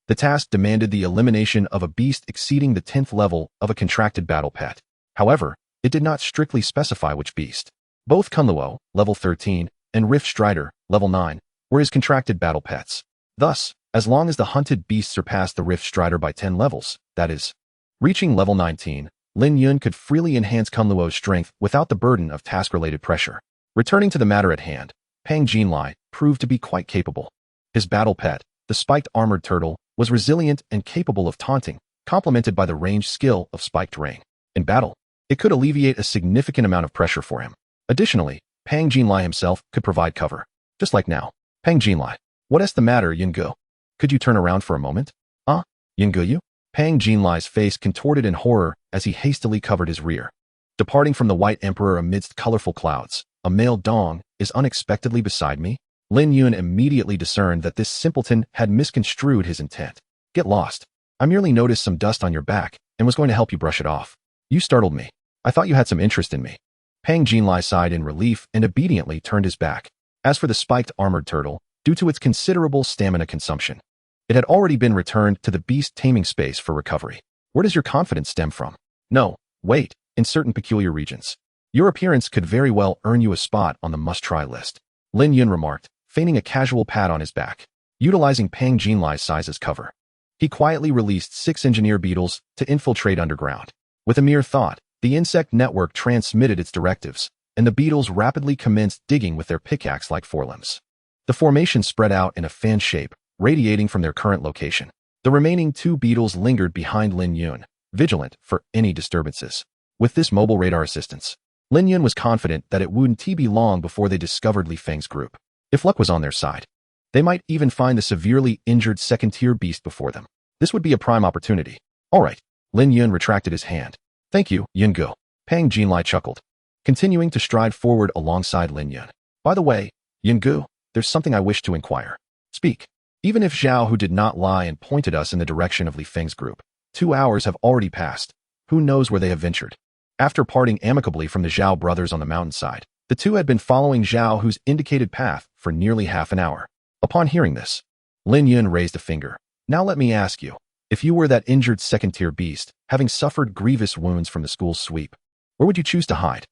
The task demanded the elimination of a beast exceeding the 10th level of a contracted battle pet. However, it did not strictly specify which beast. Both Kunluo, level 13, and Rift Strider, level 9, were his contracted battle pets. Thus, as long as the hunted beast surpassed the Rift Strider by 10 levels, that is, reaching level 19, Lin Yun could freely enhance Kunluo's strength without the burden of task-related pressure. Returning to the matter at hand, Pang Jinlai proved to be quite capable. His battle pet, the spiked armored turtle, was resilient and capable of taunting, complemented by the ranged skill of spiked ring. In battle, it could alleviate a significant amount of pressure for him. Additionally, Pang Jinlai himself could provide cover. Just like now. Pang Jinlai, what is the matter, Yungu? Could you turn around for a moment? Yungu? Pang Jinlai's face contorted in horror as he hastily covered his rear. Departing from the White Emperor amidst colorful clouds, a male dong is unexpectedly beside me. Lin Yun immediately discerned that this simpleton had misconstrued his intent. Get lost. I merely noticed some dust on your back and was going to help you brush it off. You startled me. I thought you had some interest in me. Pang Jinlai sighed in relief and obediently turned his back. As for the spiked armored turtle, due to its considerable stamina consumption, it had already been returned to the Beast Taming space for recovery. Where does your confidence stem from? No, wait, in certain peculiar regions. Your appearance could very well earn you a spot on the must-try list. Lin Yun remarked, feigning a casual pat on his back. Utilizing Pang Jinlai's size as cover, he quietly released 6 engineer beetles to infiltrate underground. With a mere thought, the insect network transmitted its directives, and the beetles rapidly commenced digging with their pickaxe-like forelimbs. The formation spread out in a fan shape, radiating from their current location. The remaining 2 beetles lingered behind Lin Yun, vigilant for any disturbances. With this mobile radar assistance, Lin Yun was confident that it wouldn't be long before they discovered Li Feng's group. If luck was on their side, they might even find the severely injured second-tier beast before them. This would be a prime opportunity. All right. Lin Yun retracted his hand. Thank you, Yungu. Pang Jinlai chuckled, continuing to stride forward alongside Lin Yun. By the way, Yungu, there's something I wish to inquire. Speak. Even if Zhao Hu did not lie and pointed us in the direction of Li Feng's group, 2 hours have already passed. Who knows where they have ventured? After parting amicably from the Zhao brothers on the mountainside, the two had been following Zhao Hu's indicated path for nearly half an hour. Upon hearing this, Lin Yun raised a finger. Now let me ask you, if you were that injured second-tier beast, having suffered grievous wounds from the school's sweep, where would you choose to hide?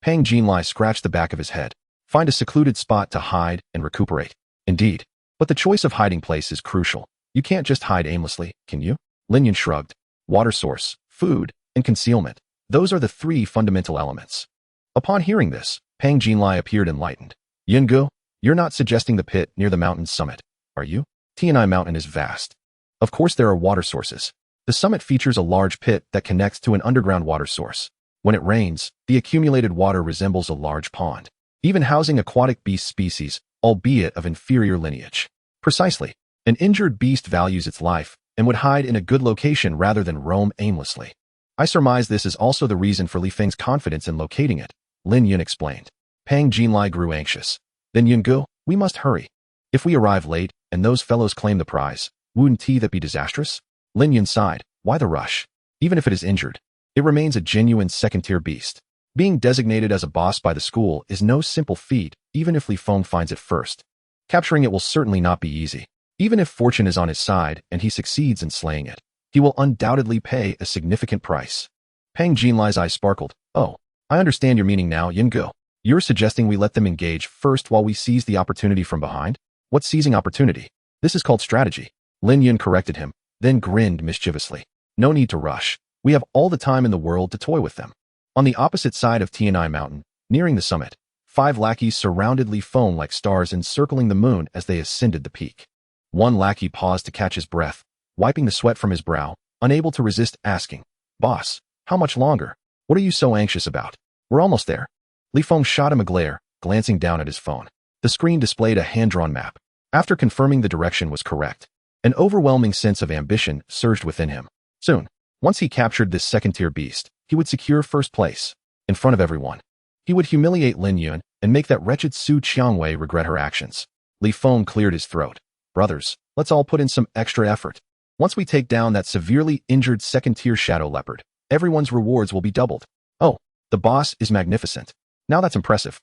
Pang Jinlai scratched the back of his head. Find a secluded spot to hide and recuperate. Indeed. But the choice of hiding place is crucial. You can't just hide aimlessly, can you? Lin Yun shrugged. Water source, food, and concealment. Those are the 3 fundamental elements. Upon hearing this, Pang Jinlai appeared enlightened. Yungu, you're not suggesting the pit near the mountain's summit, are you? Tianai Mountain is vast. Of course there are water sources. The summit features a large pit that connects to an underground water source. When it rains, the accumulated water resembles a large pond, even housing aquatic beast species, albeit of inferior lineage. Precisely. An injured beast values its life and would hide in a good location rather than roam aimlessly. I surmise this is also the reason for Li Feng's confidence in locating it, Lin Yun explained. Pang Jinlai grew anxious. Then Yungu, we must hurry. If we arrive late and those fellows claim the prize, wouldn't that be disastrous? Lin Yun sighed. Why the rush? Even if it is injured, it remains a genuine second-tier beast. Being designated as a boss by the school is no simple feat, even if Li Feng finds it first. Capturing it will certainly not be easy. Even if fortune is on his side and he succeeds in slaying it, he will undoubtedly pay a significant price. Pang Jinlai's eyes sparkled. Oh, I understand your meaning now, Yungu. You're suggesting we let them engage first while we seize the opportunity from behind? What's seizing opportunity? This is called strategy. Lin Yun corrected him, then grinned mischievously. No need to rush. We have all the time in the world to toy with them. On the opposite side of Tianai Mountain, nearing the summit, 5 lackeys surrounded Li Feng like stars encircling the moon as they ascended the peak. One lackey paused to catch his breath, wiping the sweat from his brow, unable to resist asking, Boss, how much longer? What are you so anxious about? We're almost there. Li Feng shot him a glare, glancing down at his phone. The screen displayed a hand-drawn map. After confirming the direction was correct, an overwhelming sense of ambition surged within him. Soon, once he captured this second-tier beast, he would secure first place, in front of everyone. He would humiliate Lin Yun and make that wretched Su Qiangwei regret her actions. Li Feng cleared his throat. Brothers, let's all put in some extra effort. Once we take down that severely injured second-tier shadow leopard, everyone's rewards will be doubled. Oh, the boss is magnificent. Now that's impressive.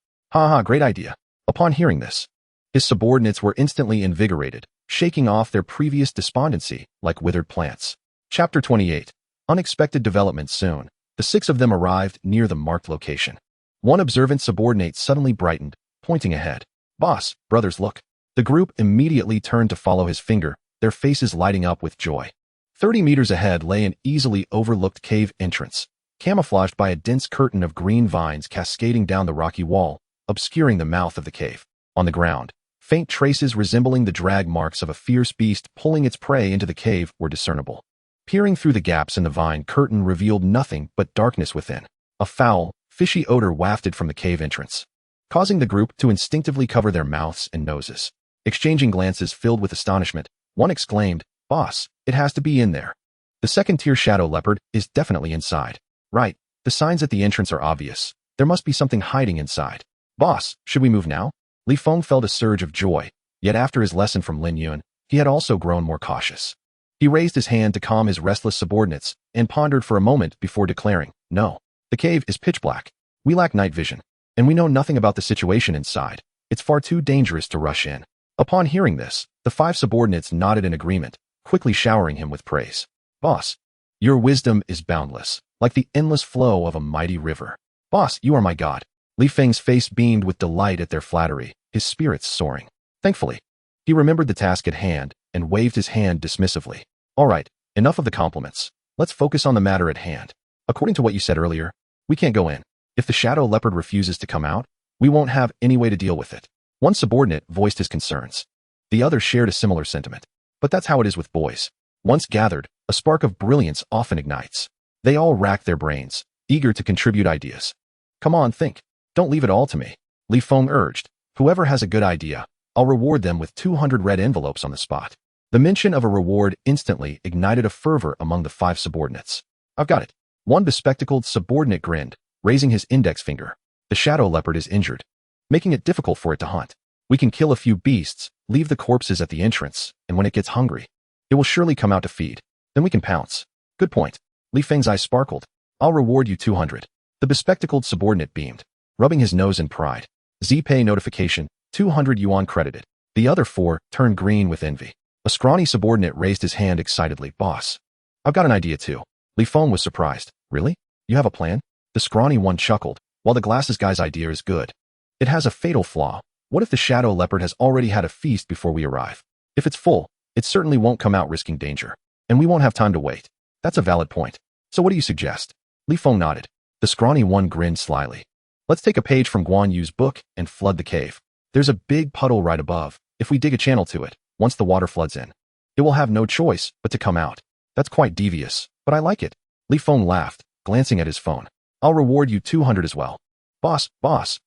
Great idea. Upon hearing this, his subordinates were instantly invigorated, shaking off their previous despondency like withered plants. Chapter 28. Unexpected developments soon. The 6 of them arrived near the marked location. One observant subordinate suddenly brightened, pointing ahead. Boss, brothers, look. The group immediately turned to follow his finger, their faces lighting up with joy. 30 meters ahead lay an easily overlooked cave entrance, camouflaged by a dense curtain of green vines cascading down the rocky wall, obscuring the mouth of the cave. On the ground, faint traces resembling the drag marks of a fierce beast pulling its prey into the cave were discernible. Peering through the gaps in the vine curtain revealed nothing but darkness within. A foul, fishy odor wafted from the cave entrance, causing the group to instinctively cover their mouths and noses. Exchanging glances filled with astonishment, one exclaimed, Boss, it has to be in there. The second-tier shadow leopard is definitely inside. Right, the signs at the entrance are obvious. There must be something hiding inside. Boss, should we move now? Li Feng felt a surge of joy, yet after his lesson from Lin Yun, he had also grown more cautious. He raised his hand to calm his restless subordinates and pondered for a moment before declaring, No, the cave is pitch black. We lack night vision, and we know nothing about the situation inside. It's far too dangerous to rush in. Upon hearing this, the 5 subordinates nodded in agreement, quickly showering him with praise. Boss, your wisdom is boundless, like the endless flow of a mighty river. Boss, you are my god. Li Feng's face beamed with delight at their flattery, his spirits soaring. Thankfully, he remembered the task at hand and waved his hand dismissively. All right, enough of the compliments. Let's focus on the matter at hand. According to what you said earlier, we can't go in. If the shadow leopard refuses to come out, we won't have any way to deal with it. One subordinate voiced his concerns. The other shared a similar sentiment. But that's how it is with boys. Once gathered, a spark of brilliance often ignites. They all rack their brains, eager to contribute ideas. Come on, think. Don't leave it all to me. Li Feng urged. Whoever has a good idea, I'll reward them with 200 red envelopes on the spot. The mention of a reward instantly ignited a fervor among the 5 subordinates. I've got it. One bespectacled subordinate grinned, raising his index finger. The shadow leopard is injured, making it difficult for it to hunt. We can kill a few beasts, leave the corpses at the entrance, and when it gets hungry, it will surely come out to feed. Then we can pounce. Good point. Li Feng's eyes sparkled. I'll reward you 200. The bespectacled subordinate beamed, rubbing his nose in pride. Z-Pay notification, 200 yuan credited. The other 4 turned green with envy. A scrawny subordinate raised his hand excitedly. Boss, I've got an idea too. Li Feng was surprised. Really? You have a plan? The scrawny one chuckled. While the glasses guy's idea is good, it has a fatal flaw. What if the shadow leopard has already had a feast before we arrive? If it's full, it certainly won't come out risking danger, and we won't have time to wait. That's a valid point. So what do you suggest? Li Feng nodded. The scrawny one grinned slyly. Let's take a page from Guan Yu's book and flood the cave. There's a big puddle right above. If we dig a channel to it, once the water floods in, it will have no choice but to come out. That's quite devious, but I like it. Li Feng laughed, glancing at his phone. I'll reward you 200 as well. Boss,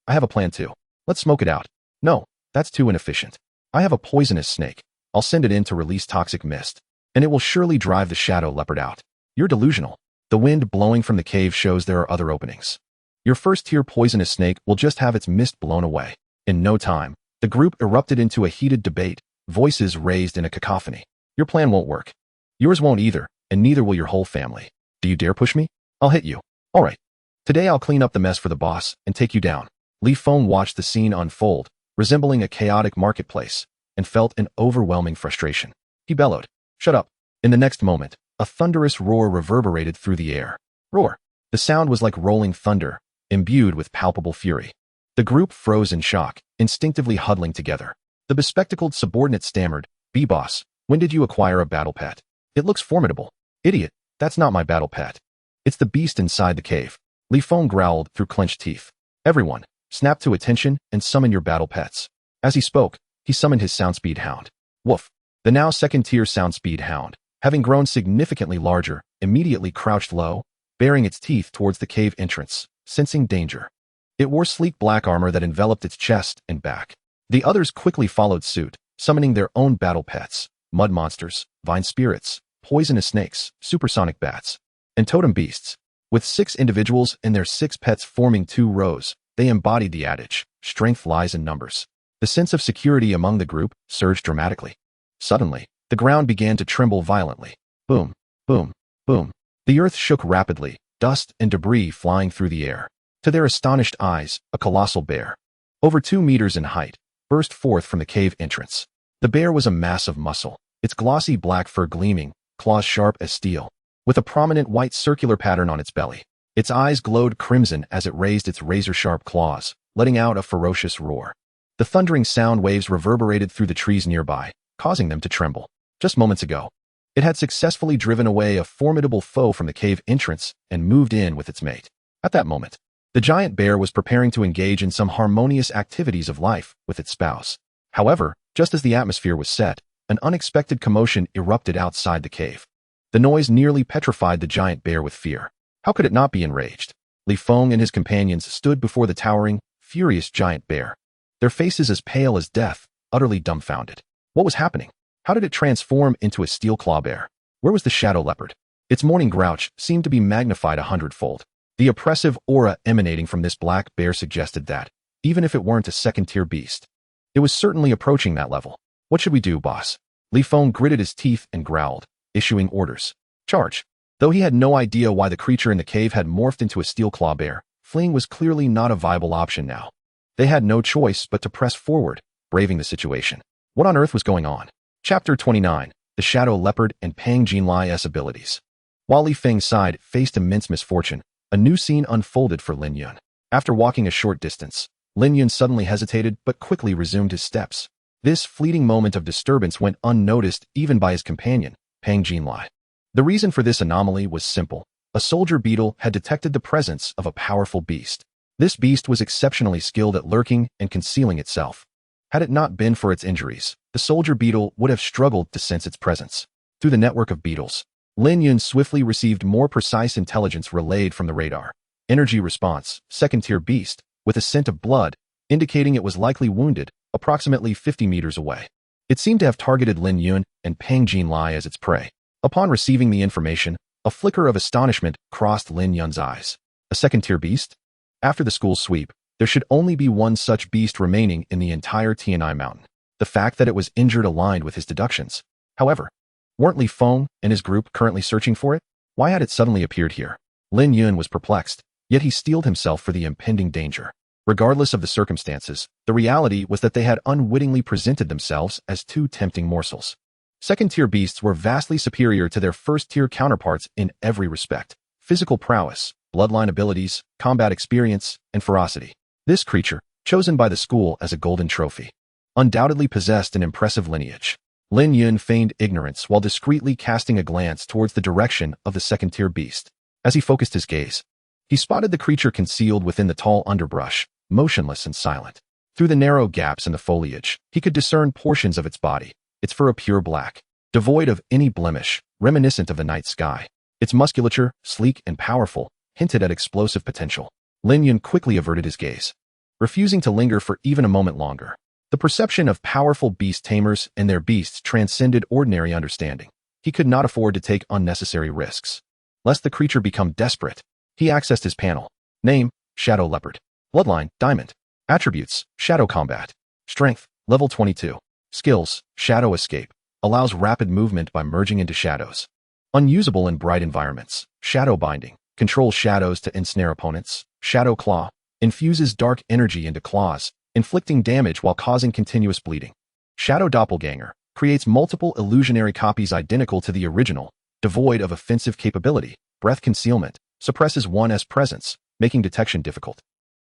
I have a plan too. Let's smoke it out. No, that's too inefficient. I have a poisonous snake. I'll send it in to release toxic mist, and it will surely drive the shadow leopard out. You're delusional. The wind blowing from the cave shows there are other openings. Your first-tier poisonous snake will just have its mist blown away. In no time, the group erupted into a heated debate, voices raised in a cacophony. Your plan won't work. Yours won't either, and neither will your whole family. Do you dare push me? I'll hit you. All right. Today I'll clean up the mess for the boss and take you down. Li Feng watched the scene unfold, resembling a chaotic marketplace, and felt an overwhelming frustration. He bellowed, "Shut up." In the next moment, a thunderous roar reverberated through the air. Roar. The sound was like rolling thunder, imbued with palpable fury. The group froze in shock, instinctively huddling together. The bespectacled subordinate stammered, "B-boss, when did you acquire a battle pet? It looks formidable." "Idiot, that's not my battle pet. It's the beast inside the cave." Li Feng growled through clenched teeth. "Everyone, snap to attention and summon your battle pets." As he spoke, he summoned his soundspeed hound. Woof. The now second-tier soundspeed hound, having grown significantly larger, immediately crouched low, baring its teeth towards the cave entrance, sensing danger. It wore sleek black armor that enveloped its chest and back. The others quickly followed suit, summoning their own battle pets, mud monsters, vine spirits, poisonous snakes, supersonic bats, and totem beasts. With 6 individuals and their 6 pets forming 2 rows, they embodied the adage, strength lies in numbers. The sense of security among the group surged dramatically. Suddenly, the ground began to tremble violently. Boom, boom, boom. The earth shook rapidly, dust and debris flying through the air. To their astonished eyes, a colossal bear, over 2 meters in height, burst forth from the cave entrance. The bear was a mass of muscle, its glossy black fur gleaming, claws sharp as steel, with a prominent white circular pattern on its belly. Its eyes glowed crimson as it raised its razor-sharp claws, letting out a ferocious roar. The thundering sound waves reverberated through the trees nearby, causing them to tremble. Just moments ago, it had successfully driven away a formidable foe from the cave entrance and moved in with its mate. At that moment, the giant bear was preparing to engage in some harmonious activities of life with its spouse. However, just as the atmosphere was set, an unexpected commotion erupted outside the cave. The noise nearly petrified the giant bear with fear. How could it not be enraged? Li Feng and his companions stood before the towering, furious giant bear, their faces as pale as death, utterly dumbfounded. What was happening? How did it transform into a steel claw bear? Where was the shadow leopard? Its morning grouch seemed to be magnified 100-fold. The oppressive aura emanating from this black bear suggested that, even if it weren't a second-tier beast, it was certainly approaching that level. What should we do, boss? Li Feng gritted his teeth and growled, issuing orders. Charge. Though he had no idea why the creature in the cave had morphed into a steel claw bear, fleeing was clearly not a viable option now. They had no choice but to press forward, braving the situation. What on earth was going on? Chapter 29, The Shadow Leopard and Pang Jinlai's Abilities. While Li Feng's side faced immense misfortune, a new scene unfolded for Lin Yun. After walking a short distance, Lin Yun suddenly hesitated but quickly resumed his steps. This fleeting moment of disturbance went unnoticed even by his companion, Pang Jinlai. The reason for this anomaly was simple. A soldier beetle had detected the presence of a powerful beast. This beast was exceptionally skilled at lurking and concealing itself. Had it not been for its injuries, the soldier beetle would have struggled to sense its presence. Through the network of beetles, Lin Yun swiftly received more precise intelligence relayed from the radar. Energy response, second-tier beast, with a scent of blood, indicating it was likely wounded, approximately 50 meters away. It seemed to have targeted Lin Yun and Pang Jinlai as its prey. Upon receiving the information, a flicker of astonishment crossed Lin Yun's eyes. A second-tier beast? After the school sweep, there should only be one such beast remaining in the entire TNI mountain. The fact that it was injured aligned with his deductions. However, weren't Li Feng and his group currently searching for it? Why had it suddenly appeared here? Lin Yun was perplexed, yet he steeled himself for the impending danger. Regardless of the circumstances, the reality was that they had unwittingly presented themselves as two tempting morsels. Second-tier beasts were vastly superior to their first-tier counterparts in every respect. Physical prowess, bloodline abilities, combat experience, and ferocity. This creature, chosen by the school as a golden trophy, undoubtedly possessed an impressive lineage. Lin Yun feigned ignorance while discreetly casting a glance towards the direction of the second-tier beast. As he focused his gaze, he spotted the creature concealed within the tall underbrush, motionless and silent. Through the narrow gaps in the foliage, he could discern portions of its body, its fur a pure black, devoid of any blemish, reminiscent of the night sky. Its musculature, sleek and powerful, hinted at explosive potential. Lin Yun quickly averted his gaze, refusing to linger for even a moment longer. The perception of powerful beast tamers and their beasts transcended ordinary understanding. He could not afford to take unnecessary risks. Lest the creature become desperate, he accessed his panel. Name, Shadow Leopard. Bloodline, Diamond. Attributes, Shadow Combat. Strength, level 22. Skills, Shadow Escape. Allows rapid movement by merging into shadows. Unusable in bright environments. Shadow Binding. Controls shadows to ensnare opponents. Shadow Claw. Infuses dark energy into claws, inflicting damage while causing continuous bleeding. Shadow Doppelganger. Creates multiple illusionary copies identical to the original, devoid of offensive capability. Breath Concealment. Suppresses one's presence, making detection difficult.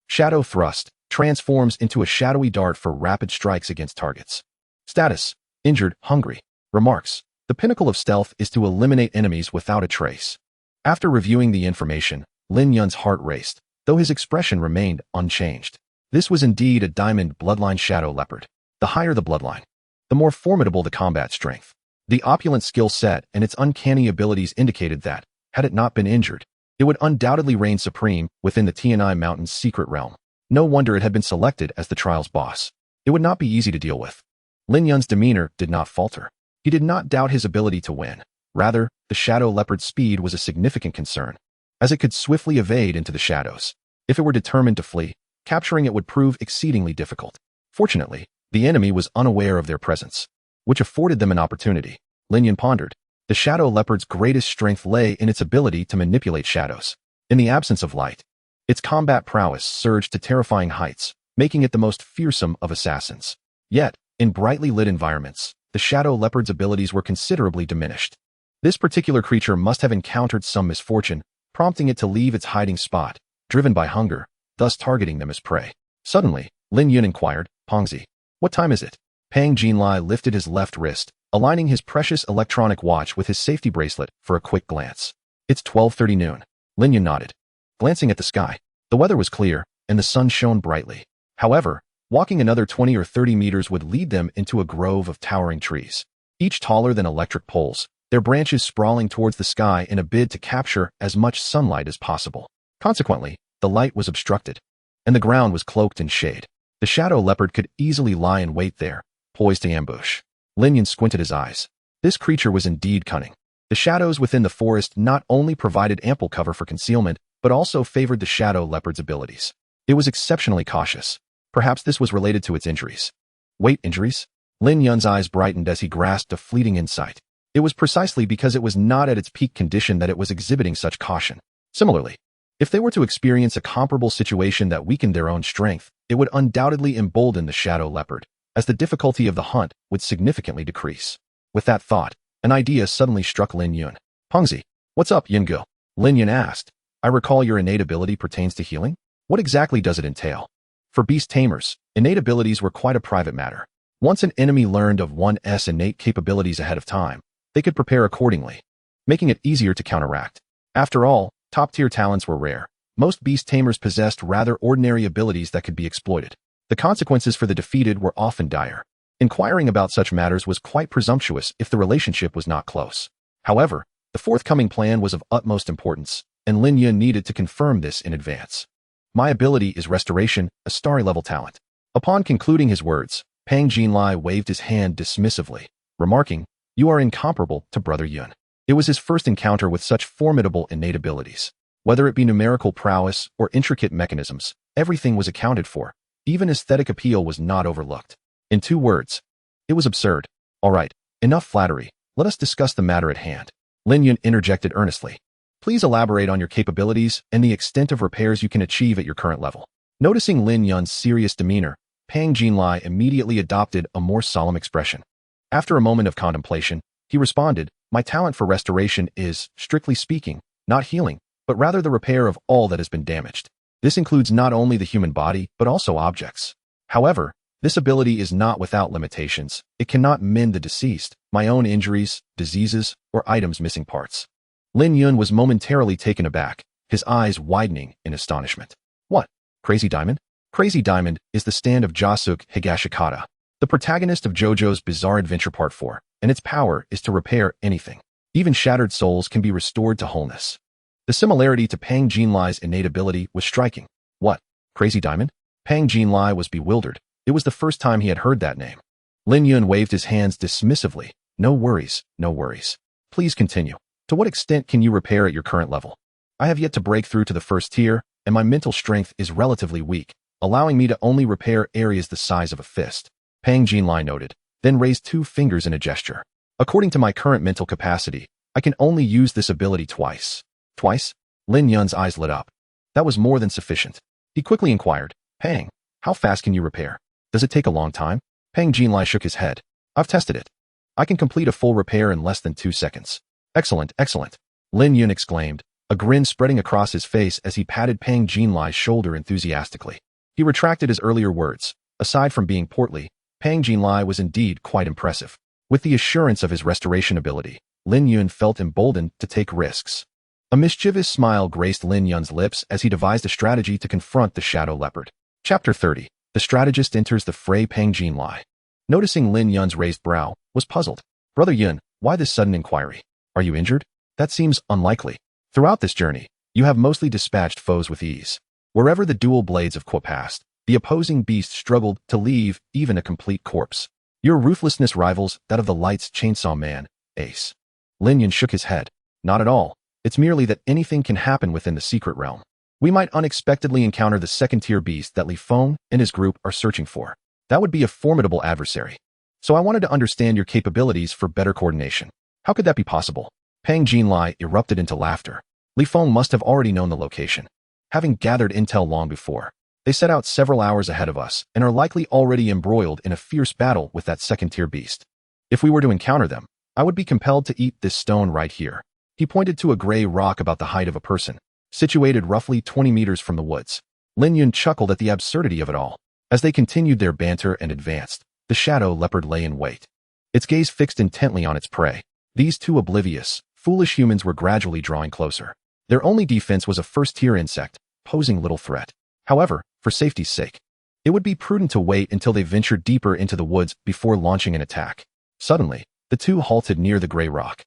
Shadow Thrust. Transforms into a shadowy dart for rapid strikes against targets. Status. Injured, hungry. Remarks. The pinnacle of stealth is to eliminate enemies without a trace. After reviewing the information, Lin Yun's heart raced, though his expression remained unchanged. This was indeed a diamond bloodline shadow leopard. The higher the bloodline, the more formidable the combat strength. The opulent skill set and its uncanny abilities indicated that, had it not been injured, it would undoubtedly reign supreme within the TNI Mountain's secret realm. No wonder it had been selected as the trial's boss. It would not be easy to deal with. Lin Yun's demeanor did not falter. He did not doubt his ability to win. Rather, the shadow leopard's speed was a significant concern, as it could swiftly evade into the shadows. If it were determined to flee, capturing it would prove exceedingly difficult. Fortunately, the enemy was unaware of their presence, which afforded them an opportunity. Lin Yun pondered. The shadow leopard's greatest strength lay in its ability to manipulate shadows. In the absence of light, its combat prowess surged to terrifying heights, making it the most fearsome of assassins. Yet, in brightly lit environments, the shadow leopard's abilities were considerably diminished. This particular creature must have encountered some misfortune, prompting it to leave its hiding spot, driven by hunger, thus targeting them as prey. Suddenly, Lin Yun inquired, Pongzi, what time is it? Pang Jinlai lifted his left wrist, aligning his precious electronic watch with his safety bracelet for a quick glance. It's 12:30 noon. Lin Yun nodded. Glancing at the sky, the weather was clear, and the sun shone brightly. However, walking another 20 or 30 meters would lead them into a grove of towering trees, each taller than electric poles, their branches sprawling towards the sky in a bid to capture as much sunlight as possible. Consequently, the light was obstructed, and the ground was cloaked in shade. The shadow leopard could easily lie in wait there, poised to ambush. Lin Yun squinted his eyes. This creature was indeed cunning. The shadows within the forest not only provided ample cover for concealment, but also favored the shadow leopard's abilities. It was exceptionally cautious. Perhaps this was related to its injuries. Wait, injuries? Lin Yun's eyes brightened as he grasped a fleeting insight. It was precisely because it was not at its peak condition that it was exhibiting such caution. Similarly, if they were to experience a comparable situation that weakened their own strength, it would undoubtedly embolden the shadow leopard, as the difficulty of the hunt would significantly decrease. With that thought, an idea suddenly struck Lin Yun. Pongzi, what's up, Yungu? Lin Yun asked. I recall your innate ability pertains to healing? What exactly does it entail? For beast tamers, innate abilities were quite a private matter. Once an enemy learned of one's innate capabilities ahead of time, they could prepare accordingly, making it easier to counteract. After all, top-tier talents were rare. Most beast tamers possessed rather ordinary abilities that could be exploited. The consequences for the defeated were often dire. Inquiring about such matters was quite presumptuous if the relationship was not close. However, the forthcoming plan was of utmost importance, and Lin Yun needed to confirm this in advance. My ability is Restoration, a starry-level talent. Upon concluding his words, Pang Jinlai waved his hand dismissively, remarking, "You are incomparable to Brother Yun." It was his first encounter with such formidable innate abilities. Whether it be numerical prowess or intricate mechanisms, everything was accounted for. Even aesthetic appeal was not overlooked. In 2 words, it was absurd. All right, enough flattery. Let us discuss the matter at hand. Lin Yun interjected earnestly. Please elaborate on your capabilities and the extent of repairs you can achieve at your current level. Noticing Lin Yun's serious demeanor, Pang Jinlai immediately adopted a more solemn expression. After a moment of contemplation, he responded, "My talent for restoration is, strictly speaking, not healing, but rather the repair of all that has been damaged. This includes not only the human body, but also objects. However, this ability is not without limitations. It cannot mend the deceased, my own injuries, diseases, or items missing parts." Lin Yun was momentarily taken aback, his eyes widening in astonishment. What? Crazy Diamond? Crazy Diamond is the stand of Jasuke Higashikata, the protagonist of JoJo's Bizarre Adventure Part 4, and its power is to repair anything. Even shattered souls can be restored to wholeness. The similarity to Pang Jinlai's innate ability was striking. What? Crazy Diamond? Pang Jinlai was bewildered. It was the first time he had heard that name. Lin Yun waved his hands dismissively. No worries, no worries. Please continue. To what extent can you repair at your current level? I have yet to break through to the first tier, and my mental strength is relatively weak, allowing me to only repair areas the size of a fist. Pang Jinlai noted, then raised 2 fingers in a gesture. According to my current mental capacity, I can only use this ability twice. Twice? Lin Yun's eyes lit up. That was more than sufficient. He quickly inquired, Pang, how fast can you repair? Does it take a long time? Pang Jinlai shook his head. I've tested it. I can complete a full repair in less than 2 seconds. Excellent, excellent. Lin Yun exclaimed, a grin spreading across his face as he patted Pang Jinlai's shoulder enthusiastically. He retracted his earlier words. Aside from being portly, Pang Jinlai was indeed quite impressive. With the assurance of his restoration ability, Lin Yun felt emboldened to take risks. A mischievous smile graced Lin Yun's lips as he devised a strategy to confront the Shadow Leopard. Chapter 30. The strategist enters the fray. Pang Jinlai, noticing Lin Yun's raised brow, was puzzled. Brother Yun, why this sudden inquiry? Are you injured? That seems unlikely. Throughout this journey, you have mostly dispatched foes with ease. Wherever the dual blades of Qua passed, the opposing beast struggled to leave even a complete corpse. Your ruthlessness rivals that of the Light's Chainsaw Man, Ace. Lin Yun shook his head. Not at all. It's merely that anything can happen within the secret realm. We might unexpectedly encounter the second-tier beast that Li Feng and his group are searching for. That would be a formidable adversary. So I wanted to understand your capabilities for better coordination. How could that be possible? Pang Jinlai erupted into laughter. Li Feng must have already known the location, having gathered intel long before. They set out several hours ahead of us and are likely already embroiled in a fierce battle with that second-tier beast. If we were to encounter them, I would be compelled to eat this stone right here. He pointed to a gray rock about the height of a person, situated roughly 20 meters from the woods. Lin Yun chuckled at the absurdity of it all. As they continued their banter and advanced, the shadow leopard lay in wait, its gaze fixed intently on its prey. These 2 oblivious, foolish humans were gradually drawing closer. Their only defense was a first-tier insect, posing little threat. However, for safety's sake, it would be prudent to wait until they ventured deeper into the woods before launching an attack. Suddenly, the 2 halted near the gray rock.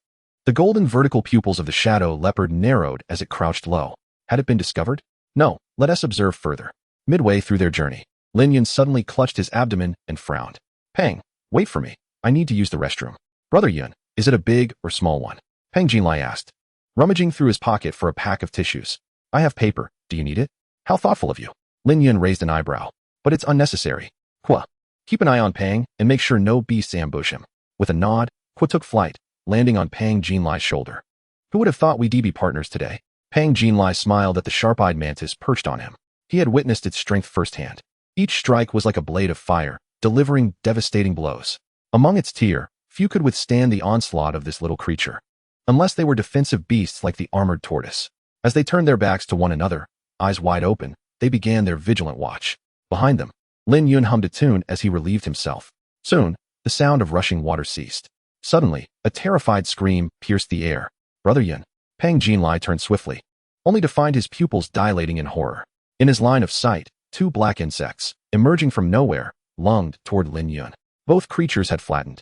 The golden vertical pupils of the shadow leopard narrowed as it crouched low. Had it been discovered? No, let us observe further. Midway through their journey, Lin Yun suddenly clutched his abdomen and frowned. Pang, wait for me. I need to use the restroom. Brother Yun, is it a big or small one? Pang Jinlai asked, rummaging through his pocket for a pack of tissues. I have paper. Do you need it? How thoughtful of you. Lin Yun raised an eyebrow. But it's unnecessary. Qua. Keep an eye on Pang and make sure no beasts ambush him. With a nod, Qua took flight, landing on Pang Jinlai's shoulder. Who would have thought we'd be partners today? Pang Jinlai smiled at the sharp-eyed mantis perched on him. He had witnessed its strength firsthand. Each strike was like a blade of fire, delivering devastating blows. Among its tier, few could withstand the onslaught of this little creature, unless they were defensive beasts like the armored tortoise. As they turned their backs to one another, eyes wide open, they began their vigilant watch. Behind them, Lin Yun hummed a tune as he relieved himself. Soon, the sound of rushing water ceased. Suddenly, a terrified scream pierced the air. Brother Yun. Pang Jinlai turned swiftly, only to find his pupils dilating in horror. In his line of sight, two black insects, emerging from nowhere, lunged toward Lin Yun. Both creatures had flattened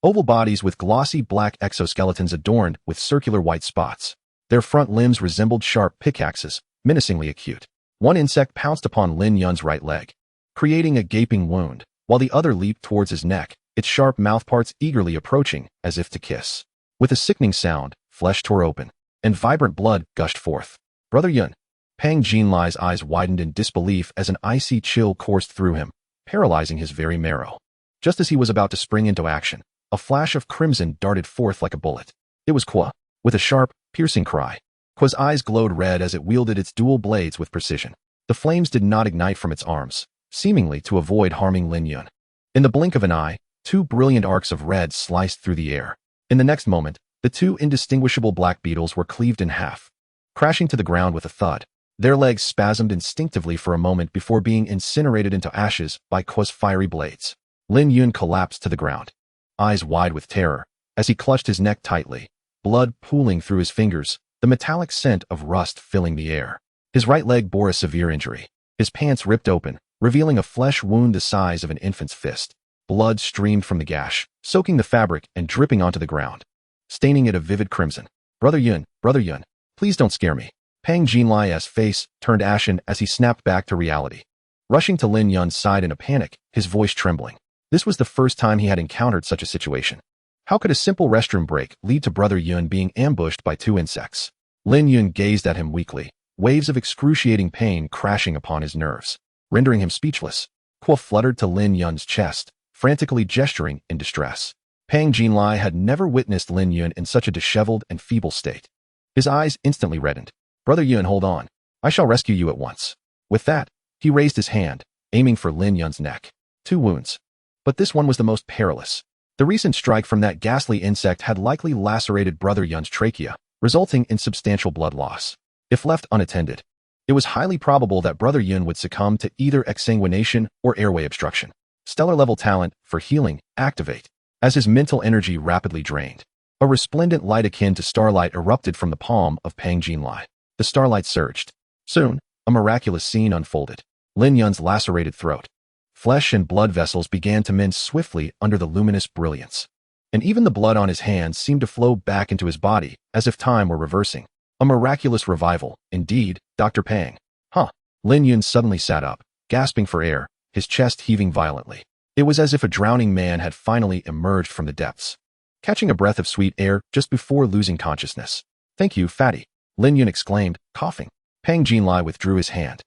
oval bodies with glossy black exoskeletons adorned with circular white spots. Their front limbs resembled sharp pickaxes, menacingly acute. One insect pounced upon Lin Yun's right leg, creating a gaping wound, while the other leaped towards his neck, its sharp mouthparts eagerly approaching, as if to kiss. With a sickening sound, flesh tore open, and vibrant blood gushed forth. Brother Yun. Pang Jinlai's eyes widened in disbelief as an icy chill coursed through him, paralyzing his very marrow. Just as he was about to spring into action, a flash of crimson darted forth like a bullet. It was Kwa, with a sharp, piercing cry. Kwa's eyes glowed red as it wielded its dual blades with precision. The flames did not ignite from its arms, seemingly to avoid harming Lin Yun. In the blink of an eye, two brilliant arcs of red sliced through the air. In the next moment, the two indistinguishable black beetles were cleaved in half, crashing to the ground with a thud. Their legs spasmed instinctively for a moment before being incinerated into ashes by Kwa's fiery blades. Lin Yun collapsed to the ground, eyes wide with terror, as he clutched his neck tightly, blood pooling through his fingers, the metallic scent of rust filling the air. His right leg bore a severe injury. His pants ripped open, revealing a flesh wound the size of an infant's fist. Blood streamed from the gash, soaking the fabric and dripping onto the ground, staining it a vivid crimson. Brother Yun, please don't scare me. Pang Jinlai's face turned ashen as he snapped back to reality. Rushing to Lin Yun's side in a panic, his voice trembling. This was the first time he had encountered such a situation. How could a simple restroom break lead to Brother Yun being ambushed by two insects? Lin Yun gazed at him weakly, waves of excruciating pain crashing upon his nerves, rendering him speechless. Kwa fluttered to Lin Yun's chest, frantically gesturing in distress. Pang Jinlai had never witnessed Lin Yun in such a disheveled and feeble state. His eyes instantly reddened. Brother Yun, hold on. I shall rescue you at once. With that, he raised his hand, aiming for Lin Yun's neck. 2 wounds. But this one was the most perilous. The recent strike from that ghastly insect had likely lacerated Brother Yun's trachea, resulting in substantial blood loss. If left unattended, it was highly probable that Brother Yun would succumb to either exsanguination or airway obstruction. Stellar-level talent for healing, activate. As his mental energy rapidly drained, a resplendent light akin to starlight erupted from the palm of Pang Jinlai. The starlight surged. Soon, a miraculous scene unfolded. Lin Yun's lacerated throat. Flesh and blood vessels began to mend swiftly under the luminous brilliance. And even the blood on his hands seemed to flow back into his body, as if time were reversing. A miraculous revival, indeed, Dr. Pang. Huh. Lin Yun suddenly sat up, gasping for air, his chest heaving violently. It was as if a drowning man had finally emerged from the depths, catching a breath of sweet air just before losing consciousness. Thank you, fatty, Lin Yun exclaimed, coughing. Pang Jinlai withdrew his hand,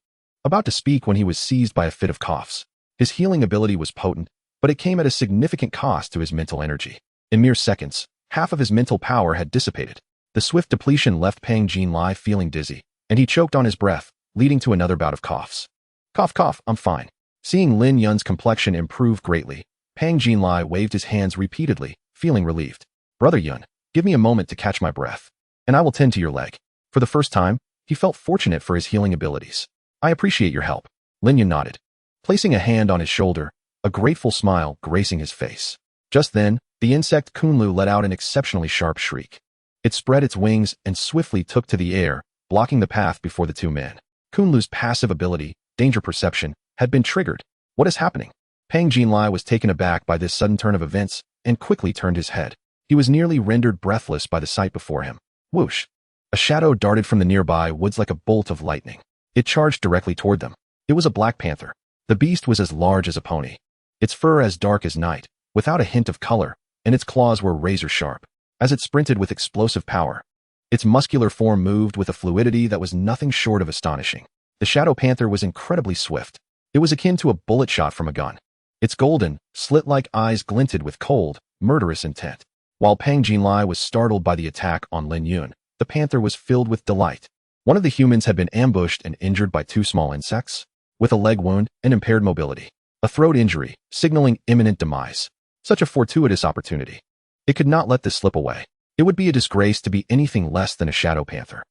about to speak when he was seized by a fit of coughs. His healing ability was potent, but it came at a significant cost to his mental energy. In mere seconds, half of his mental power had dissipated. The swift depletion left Pang Jinlai feeling dizzy, and he choked on his breath, leading to another bout of coughs. Cough, cough, I'm fine. Seeing Lin Yun's complexion improve greatly, Pang Jinlai waved his hands repeatedly, feeling relieved. Brother Yun, give me a moment to catch my breath, and I will tend to your leg. For the first time, he felt fortunate for his healing abilities. I appreciate your help. Lin Yun nodded, placing a hand on his shoulder, a grateful smile gracing his face. Just then, the insect Kunlu let out an exceptionally sharp shriek. It spread its wings and swiftly took to the air, blocking the path before the two men. Kunlu's passive ability, danger perception, had been triggered. What is happening? Pang Jinlai was taken aback by this sudden turn of events and quickly turned his head. He was nearly rendered breathless by the sight before him. Whoosh! A shadow darted from the nearby woods like a bolt of lightning. It charged directly toward them. It was a black panther. The beast was as large as a pony, its fur as dark as night, without a hint of color, and its claws were razor-sharp. As it sprinted with explosive power, its muscular form moved with a fluidity that was nothing short of astonishing. The shadow panther was incredibly swift. It was akin to a bullet shot from a gun. Its golden, slit-like eyes glinted with cold, murderous intent. While Pang Jinlai was startled by the attack on Lin Yun, the panther was filled with delight. One of the humans had been ambushed and injured by 2 small insects, with a leg wound and impaired mobility. A throat injury, signaling imminent demise. Such a fortuitous opportunity. It could not let this slip away. It would be a disgrace to be anything less than a shadow panther.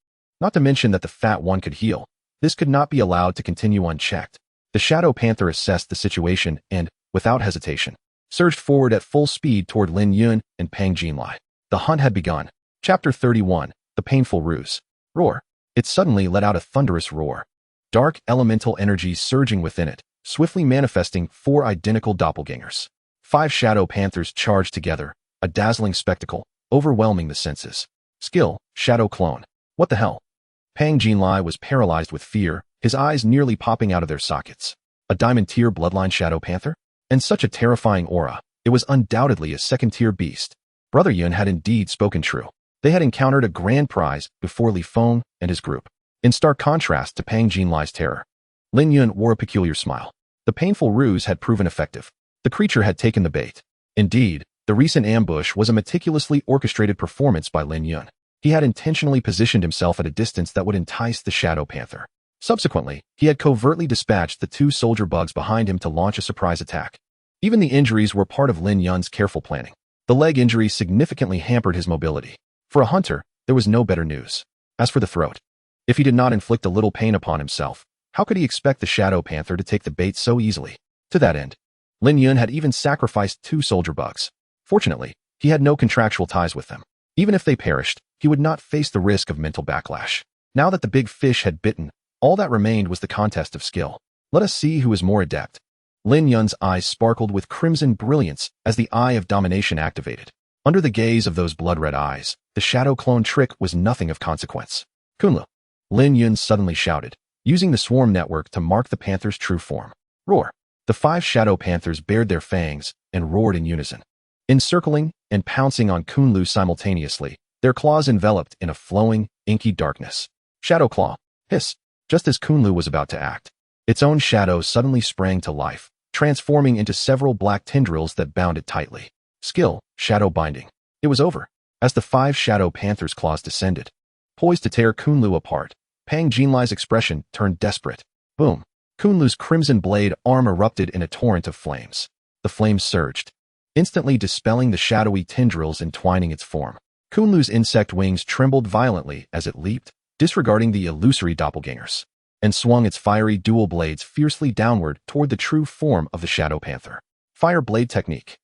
Not to mention that the fat one could heal. This could not be allowed to continue unchecked. The Shadow Panther assessed the situation and, without hesitation, surged forward at full speed toward Lin Yun and Pang Jinlai. The hunt had begun. Chapter 31, The Painful Ruse. Roar. It suddenly let out a thunderous roar. Dark elemental energy surging within it, swiftly manifesting 4 identical doppelgangers. 5 Shadow Panthers charged together, a dazzling spectacle, overwhelming the senses. Skill, Shadow Clone. What the hell? Pang Jinlai was paralyzed with fear, his eyes nearly popping out of their sockets. A diamond-tier bloodline Shadow Panther? And such a terrifying aura. It was undoubtedly a second-tier beast. Brother Yun had indeed spoken true. They had encountered a grand prize before Li Feng and his group. In stark contrast to Pang Jinlai's terror, Lin Yun wore a peculiar smile. The painful ruse had proven effective. The creature had taken the bait. Indeed, the recent ambush was a meticulously orchestrated performance by Lin Yun. He had intentionally positioned himself at a distance that would entice the Shadow Panther. Subsequently, he had covertly dispatched the 2 soldier bugs behind him to launch a surprise attack. Even the injuries were part of Lin Yun's careful planning. The leg injury significantly hampered his mobility. For a hunter, there was no better news. As for the throat, if he did not inflict a little pain upon himself, how could he expect the Shadow Panther to take the bait so easily? To that end, Lin Yun had even sacrificed 2 soldier bugs. Fortunately, he had no contractual ties with them. Even if they perished, he would not face the risk of mental backlash. Now that the big fish had bitten, all that remained was the contest of skill. Let us see who is more adept. Lin Yun's eyes sparkled with crimson brilliance as the Eye of Domination activated. Under the gaze of those blood-red eyes, the shadow clone trick was nothing of consequence. Kunlu. Lin Yun suddenly shouted, using the swarm network to mark the panther's true form. Roar. The 5 shadow panthers bared their fangs and roared in unison. Encircling and pouncing on Kunlu simultaneously, their claws enveloped in a flowing, inky darkness. Shadow Claw. Hiss. Just as Kunlu was about to act, its own shadow suddenly sprang to life, transforming into several black tendrils that bound it tightly. Skill, Shadow Binding. It was over. As the 5 shadow panthers' claws descended, poised to tear Kunlu apart, Pang Jinlai's expression turned desperate. Boom. Kunlu's crimson blade arm erupted in a torrent of flames. The flames surged, instantly dispelling the shadowy tendrils entwining its form. Kunlu's insect wings trembled violently as it leaped, disregarding the illusory doppelgangers, and swung its fiery dual blades fiercely downward toward the true form of the shadow panther. Fire blade technique.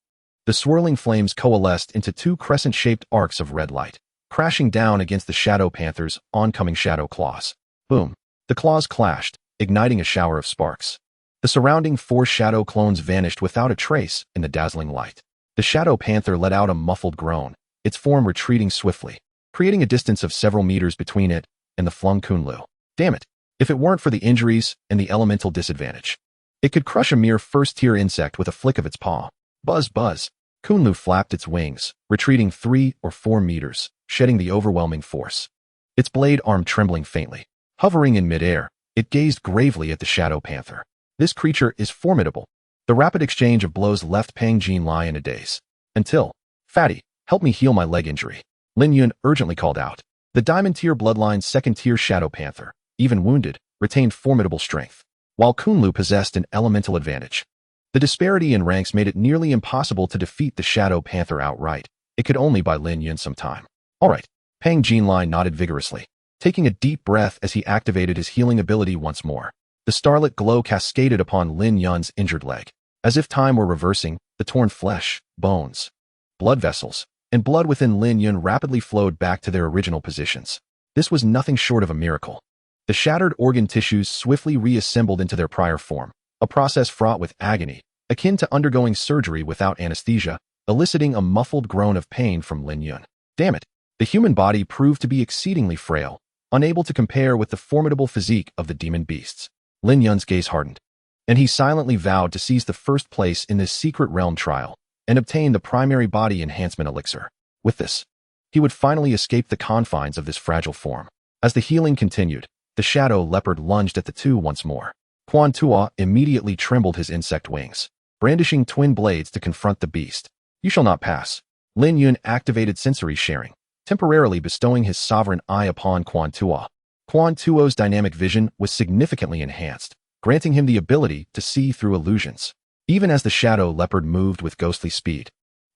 The swirling flames coalesced into 2 crescent-shaped arcs of red light, crashing down against the shadow panther's oncoming shadow claws. Boom. The claws clashed, igniting a shower of sparks. The surrounding 4 shadow clones vanished without a trace in the dazzling light. The shadow panther let out a muffled groan, its form retreating swiftly, creating a distance of several meters between it and the flung Kunlu. Damn it. If it weren't for the injuries and the elemental disadvantage, it could crush a mere first-tier insect with a flick of its paw. Buzz, buzz. Kunlu flapped its wings, retreating 3 or 4 meters, shedding the overwhelming force. Its blade arm trembling faintly. Hovering in midair, it gazed gravely at the shadow panther. This creature is formidable. The rapid exchange of blows left Pang Jinlai in a daze. Until, Fatty, help me heal my leg injury. Lin Yun urgently called out. The diamond-tier bloodline's second-tier shadow panther, even wounded, retained formidable strength, while Kunlu possessed an elemental advantage. The disparity in ranks made it nearly impossible to defeat the shadow panther outright. It could only buy Lin Yun some time. All right. Pang Jinlai nodded vigorously, taking a deep breath as he activated his healing ability once more. The starlit glow cascaded upon Lin Yun's injured leg. As if time were reversing, the torn flesh, bones, blood vessels, and blood within Lin Yun rapidly flowed back to their original positions. This was nothing short of a miracle. The shattered organ tissues swiftly reassembled into their prior form, a process fraught with agony, akin to undergoing surgery without anesthesia, eliciting a muffled groan of pain from Lin Yun. Damn it. The human body proved to be exceedingly frail, unable to compare with the formidable physique of the demon beasts. Lin Yun's gaze hardened, and he silently vowed to seize the first place in this secret realm trial and obtain the primary body enhancement elixir. With this, he would finally escape the confines of this fragile form. As the healing continued, the shadow leopard lunged at the 2 once more. Quan Tua immediately trembled his insect wings, brandishing twin blades to confront the beast. You shall not pass. Lin Yun activated sensory sharing, temporarily bestowing his sovereign eye upon Quan Tua. Quan Tuo's dynamic vision was significantly enhanced, granting him the ability to see through illusions. Even as the shadow leopard moved with ghostly speed,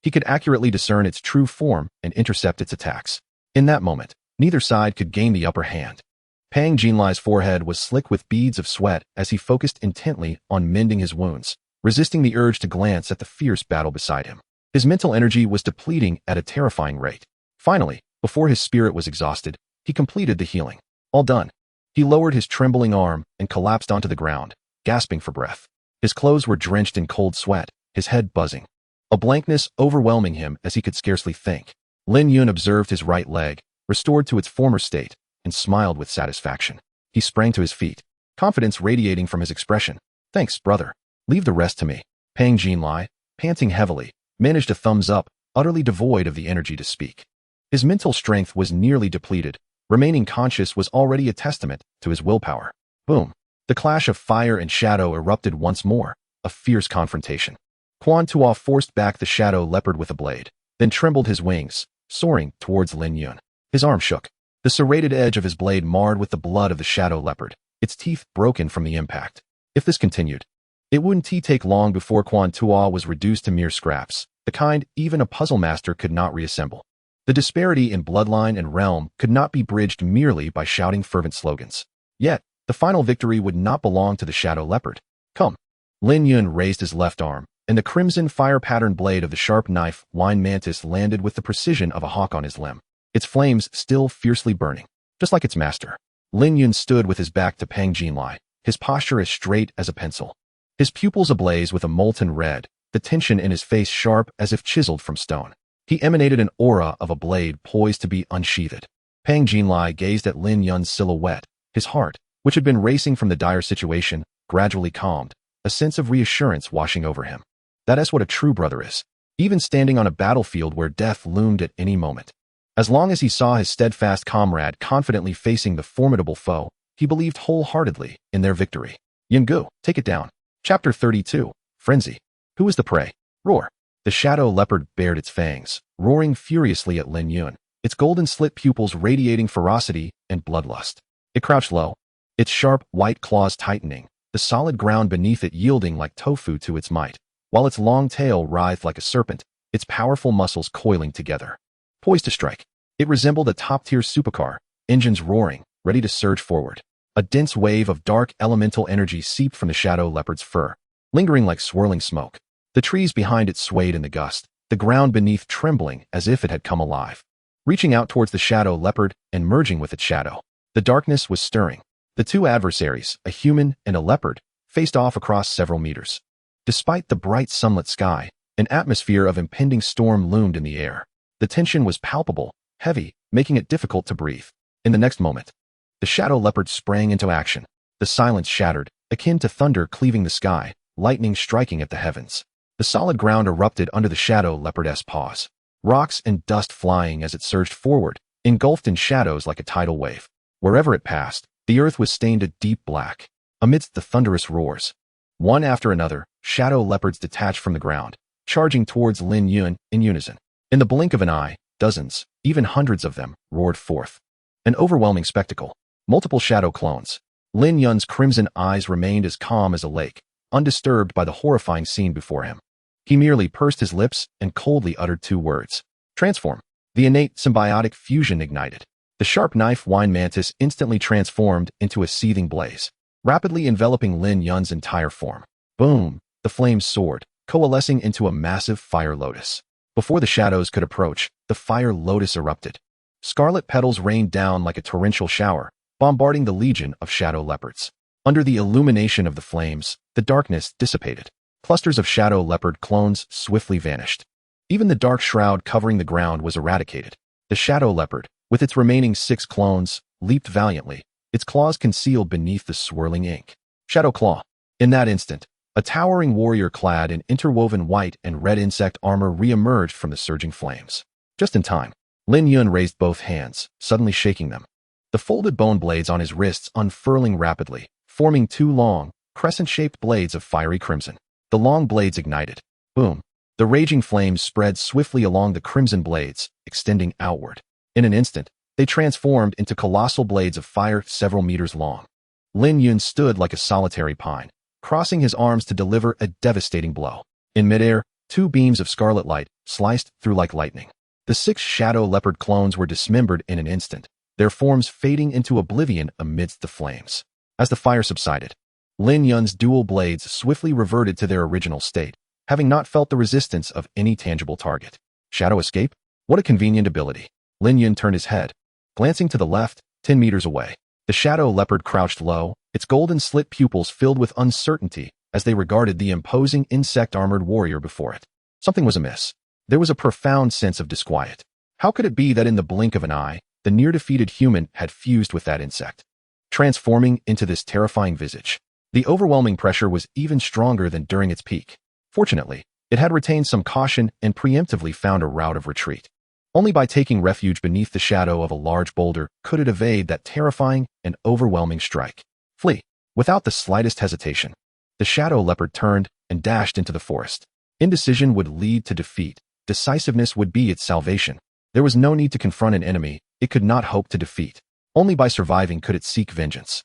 he could accurately discern its true form and intercept its attacks. In that moment, neither side could gain the upper hand. Pang Jinlai's forehead was slick with beads of sweat as he focused intently on mending his wounds, resisting the urge to glance at the fierce battle beside him. His mental energy was depleting at a terrifying rate. Finally, before his spirit was exhausted, he completed the healing. All done. He lowered his trembling arm and collapsed onto the ground, gasping for breath. His clothes were drenched in cold sweat, his head buzzing. A blankness overwhelming him as he could scarcely think. Lin Yun observed his right leg, restored to its former state, and smiled with satisfaction. He sprang to his feet, confidence radiating from his expression. Thanks, brother. Leave the rest to me. Pang Jinlai, panting heavily, managed a thumbs up, utterly devoid of the energy to speak. His mental strength was nearly depleted. Remaining conscious was already a testament to his willpower. Boom. The clash of fire and shadow erupted once more, a fierce confrontation. Quan Tuo forced back the shadow leopard with a blade, then trembled his wings, soaring towards Lin Yun. His arm shook. The serrated edge of his blade marred with the blood of the shadow leopard, its teeth broken from the impact. If this continued, it wouldn't take long before Quan Tuo was reduced to mere scraps, the kind even a puzzle master could not reassemble. The disparity in bloodline and realm could not be bridged merely by shouting fervent slogans. Yet, the final victory would not belong to the shadow leopard. Come. Lin Yun raised his left arm, and the crimson fire-patterned blade of the sharp knife wine mantis landed with the precision of a hawk on his limb, its flames still fiercely burning. Just like its master, Lin Yun stood with his back to Pang Jinlai, his posture as straight as a pencil. His pupils ablaze with a molten red, the tension in his face sharp as if chiseled from stone. He emanated an aura of a blade poised to be unsheathed. Pang Jinlai gazed at Lin Yun's silhouette, his heart, which had been racing from the dire situation, gradually calmed, a sense of reassurance washing over him. That is what a true brother is, even standing on a battlefield where death loomed at any moment. As long as he saw his steadfast comrade confidently facing the formidable foe, he believed wholeheartedly in their victory. Yungu, take it down. Chapter 32, Frenzy. Who is the prey? Roar. The shadow leopard bared its fangs, roaring furiously at Lin Yun, its golden slit pupils radiating ferocity and bloodlust. It crouched low, its sharp white claws tightening, the solid ground beneath it yielding like tofu to its might, while its long tail writhed like a serpent, its powerful muscles coiling together. Poised to strike, it resembled a top-tier supercar, engines roaring, ready to surge forward. A dense wave of dark elemental energy seeped from the shadow leopard's fur, lingering like swirling smoke. The trees behind it swayed in the gust, the ground beneath trembling as if it had come alive. Reaching out towards the shadow leopard and merging with its shadow, the darkness was stirring. The two adversaries, a human and a leopard, faced off across several meters. Despite the bright sunlit sky, an atmosphere of impending storm loomed in the air. The tension was palpable, heavy, making it difficult to breathe. In the next moment, the shadow leopard sprang into action. The silence shattered, akin to thunder cleaving the sky, lightning striking at the heavens. The solid ground erupted under the shadow leopard's paws. Rocks and dust flying as it surged forward, engulfed in shadows like a tidal wave. Wherever it passed, the earth was stained a deep black. Amidst the thunderous roars, one after another, shadow leopards detached from the ground, charging towards Lin Yun in unison. In the blink of an eye, dozens, even hundreds of them, roared forth. An overwhelming spectacle. Multiple shadow clones. Lin Yun's crimson eyes remained as calm as a lake, undisturbed by the horrifying scene before him. He merely pursed his lips and coldly uttered two words. Transform. The innate symbiotic fusion ignited. The sharp knife wine mantis instantly transformed into a seething blaze, rapidly enveloping Lin Yun's entire form. Boom! The flames soared, coalescing into a massive fire lotus. Before the shadows could approach, the fire lotus erupted. Scarlet petals rained down like a torrential shower, bombarding the legion of shadow leopards. Under the illumination of the flames, the darkness dissipated. Clusters of shadow leopard clones swiftly vanished. Even the dark shroud covering the ground was eradicated. The shadow leopard, with its remaining 6 clones, leaped valiantly, its claws concealed beneath the swirling ink. Shadow Claw. In that instant, a towering warrior clad in interwoven white and red insect armor re-emerged from the surging flames. Just in time, Lin Yun raised both hands, suddenly shaking them. The folded bone blades on his wrists unfurling rapidly, forming 2 long, crescent-shaped blades of fiery crimson. The long blades ignited. Boom. The raging flames spread swiftly along the crimson blades, extending outward. In an instant, they transformed into colossal blades of fire several meters long. Lin Yun stood like a solitary pine, crossing his arms to deliver a devastating blow. In midair, 2 beams of scarlet light sliced through like lightning. The 6 shadow leopard clones were dismembered in an instant, their forms fading into oblivion amidst the flames. As the fire subsided, Lin Yun's dual blades swiftly reverted to their original state, having not felt the resistance of any tangible target. Shadow escape? What a convenient ability. Lin Yun turned his head, glancing to the left, 10 meters away. The shadow leopard crouched low, its golden slit pupils filled with uncertainty as they regarded the imposing insect-armored warrior before it. Something was amiss. There was a profound sense of disquiet. How could it be that in the blink of an eye, the near-defeated human had fused with that insect, transforming into this terrifying visage? The overwhelming pressure was even stronger than during its peak. Fortunately, it had retained some caution and preemptively found a route of retreat. Only by taking refuge beneath the shadow of a large boulder could it evade that terrifying and overwhelming strike. Flee. Without the slightest hesitation, the shadow leopard turned and dashed into the forest. Indecision would lead to defeat. Decisiveness would be its salvation. There was no need to confront an enemy it could not hope to defeat. Only by surviving could it seek vengeance.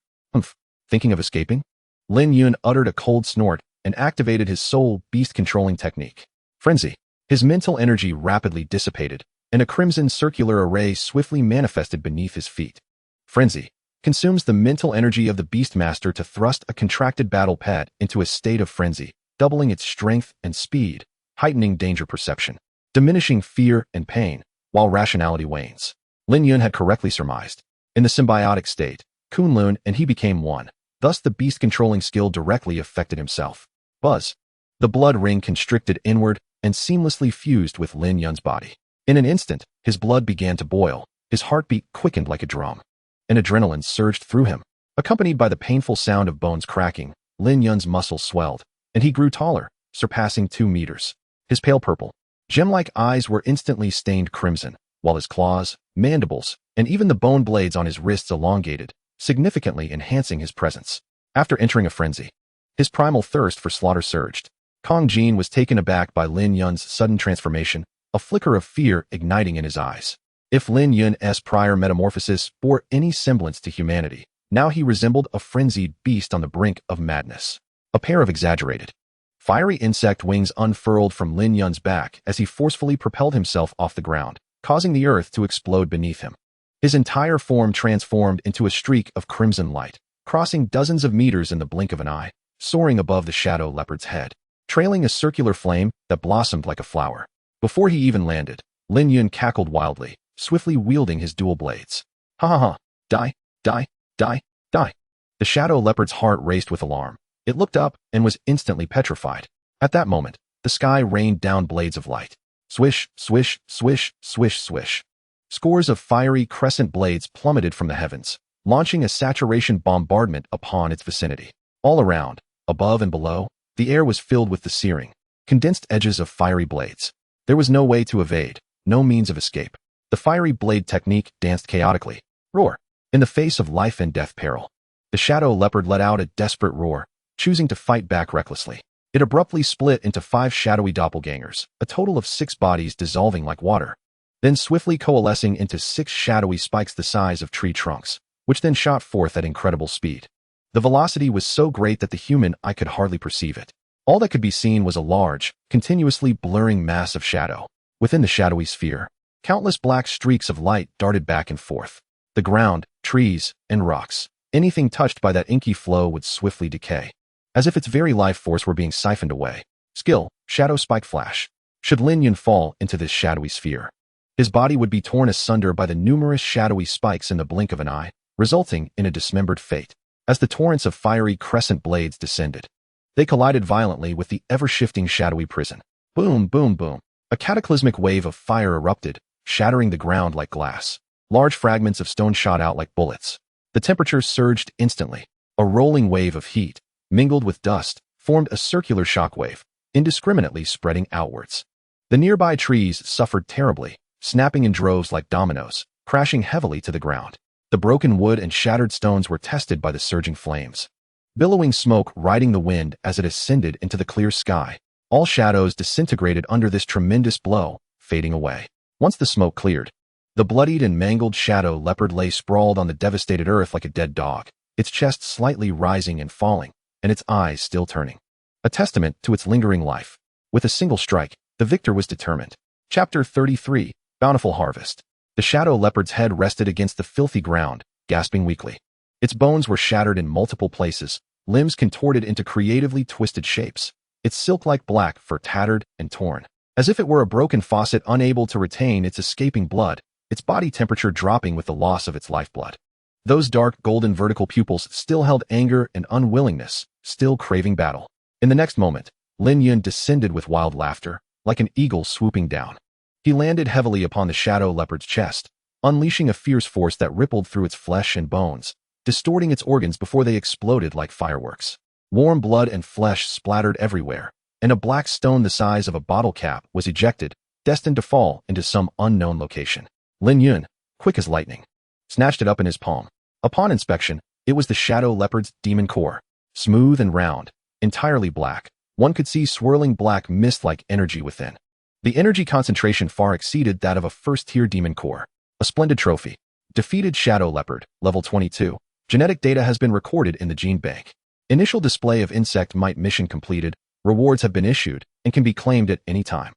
Thinking of escaping? Lin Yun uttered a cold snort and activated his soul beast-controlling technique. Frenzy. His mental energy rapidly dissipated, and a crimson circular array swiftly manifested beneath his feet. Frenzy consumes the mental energy of the Beastmaster to thrust a contracted battle pet into a state of frenzy, doubling its strength and speed, heightening danger perception, diminishing fear and pain, while rationality wanes. Lin Yun had correctly surmised. In the symbiotic state, Kunlun and he became one. Thus the beast-controlling skill directly affected himself. Buzz. The blood ring constricted inward and seamlessly fused with Lin Yun's body. In an instant, his blood began to boil, his heartbeat quickened like a drum. An adrenaline surged through him. Accompanied by the painful sound of bones cracking, Lin Yun's muscles swelled, and he grew taller, surpassing 2 meters. His pale purple, gem-like eyes were instantly stained crimson, while his claws, mandibles, and even the bone blades on his wrists elongated, significantly enhancing his presence. After entering a frenzy, his primal thirst for slaughter surged. Kong Jin was taken aback by Lin Yun's sudden transformation, a flicker of fear igniting in his eyes. If Lin Yun's prior metamorphosis bore any semblance to humanity, now he resembled a frenzied beast on the brink of madness. A pair of exaggerated, fiery insect wings unfurled from Lin Yun's back as he forcefully propelled himself off the ground, causing the earth to explode beneath him. His entire form transformed into a streak of crimson light, crossing dozens of meters in the blink of an eye, soaring above the shadow leopard's head, trailing a circular flame that blossomed like a flower. Before he even landed, Lin Yun cackled wildly, swiftly wielding his dual blades. Ha ha ha! Die, die, die, die! The shadow leopard's heart raced with alarm. It looked up and was instantly petrified. At that moment, the sky rained down blades of light. Swish, swish, swish, swish, swish. Scores of fiery crescent blades plummeted from the heavens, launching a saturation bombardment upon its vicinity. All around, above and below, the air was filled with the searing, condensed edges of fiery blades. There was no way to evade, no means of escape. The fiery blade technique danced chaotically. Roar! In the face of life and death peril, the shadow leopard let out a desperate roar, choosing to fight back recklessly. It abruptly split into 5 shadowy doppelgangers, a total of 6 bodies dissolving like water, then swiftly coalescing into 6 shadowy spikes the size of tree trunks, which then shot forth at incredible speed. The velocity was so great that the human eye could hardly perceive it. All that could be seen was a large, continuously blurring mass of shadow. Within the shadowy sphere, countless black streaks of light darted back and forth. The ground, trees, and rocks, anything touched by that inky flow would swiftly decay, as if its very life force were being siphoned away. Skill, Shadow Spike Flash. Should Lin Yun fall into this shadowy sphere, his body would be torn asunder by the numerous shadowy spikes in the blink of an eye, resulting in a dismembered fate. As the torrents of fiery crescent blades descended, they collided violently with the ever-shifting shadowy prison. Boom, boom, boom. A cataclysmic wave of fire erupted, shattering the ground like glass. Large fragments of stone shot out like bullets. The temperature surged instantly. A rolling wave of heat, mingled with dust, formed a circular shockwave, indiscriminately spreading outwards. The nearby trees suffered terribly, snapping in droves like dominoes, crashing heavily to the ground. The broken wood and shattered stones were tested by the surging flames. Billowing smoke riding the wind as it ascended into the clear sky. All shadows disintegrated under this tremendous blow, fading away. Once the smoke cleared, the bloodied and mangled shadow leopard lay sprawled on the devastated earth like a dead dog, its chest slightly rising and falling, and its eyes still turning. A testament to its lingering life. With a single strike, the victor was determined. Chapter 33, Bountiful Harvest. The shadow leopard's head rested against the filthy ground, gasping weakly. Its bones were shattered in multiple places, limbs contorted into creatively twisted shapes, its silk-like black fur tattered and torn. As if it were a broken faucet unable to retain its escaping blood, its body temperature dropping with the loss of its lifeblood. Those dark golden vertical pupils still held anger and unwillingness, still craving battle. In the next moment, Lin Yun descended with wild laughter, like an eagle swooping down. He landed heavily upon the shadow leopard's chest, unleashing a fierce force that rippled through its flesh and bones, distorting its organs before they exploded like fireworks. Warm blood and flesh splattered everywhere, and a black stone the size of a bottle cap was ejected, destined to fall into some unknown location. Lin Yun, quick as lightning, snatched it up in his palm. Upon inspection, it was the shadow leopard's demon core, smooth and round, entirely black. One could see swirling black mist-like energy within. The energy concentration far exceeded that of a first-tier demon core. A splendid trophy. Defeated shadow leopard, level 22. Genetic data has been recorded in the gene bank. Initial display of insect mite mission completed. Rewards have been issued and can be claimed at any time.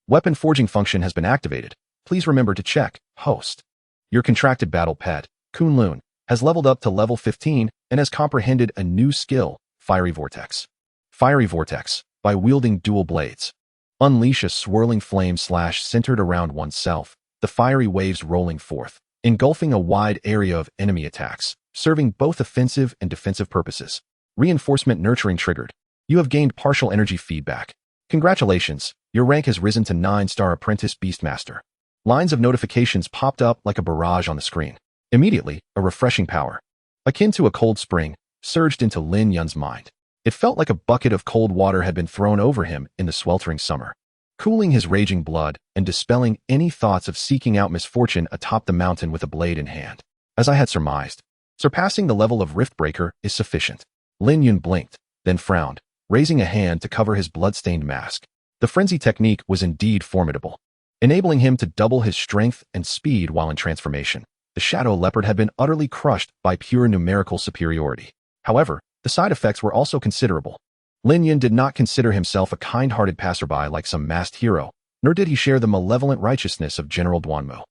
Weapon forging function has been activated. Please remember to check host. Your contracted battle pet, Kunlun, has leveled up to level 15 and has comprehended a new skill, Fiery Vortex. Fiery Vortex, by wielding dual blades. Unleash a swirling flame slash centered around oneself, the fiery waves rolling forth, engulfing a wide area of enemy attacks, serving both offensive and defensive purposes. Reinforcement nurturing triggered. You have gained partial energy feedback. Congratulations, your rank has risen to 9-star Apprentice Beastmaster. Lines of notifications popped up like a barrage on the screen. Immediately, a refreshing power, akin to a cold spring, surged into Lin Yun's mind. It felt like a bucket of cold water had been thrown over him in the sweltering summer, cooling his raging blood and dispelling any thoughts of seeking out misfortune atop the mountain with a blade in hand. As I had surmised, surpassing the level of Riftbreaker is sufficient. Lin Yun blinked, then frowned, raising a hand to cover his blood-stained mask. The frenzy technique was indeed formidable, enabling him to double his strength and speed while in transformation. The shadow leopard had been utterly crushed by pure numerical superiority. However, the side effects were also considerable. Lin Yun did not consider himself a kind-hearted passerby like some masked hero, nor did he share the malevolent righteousness of General Duanmo.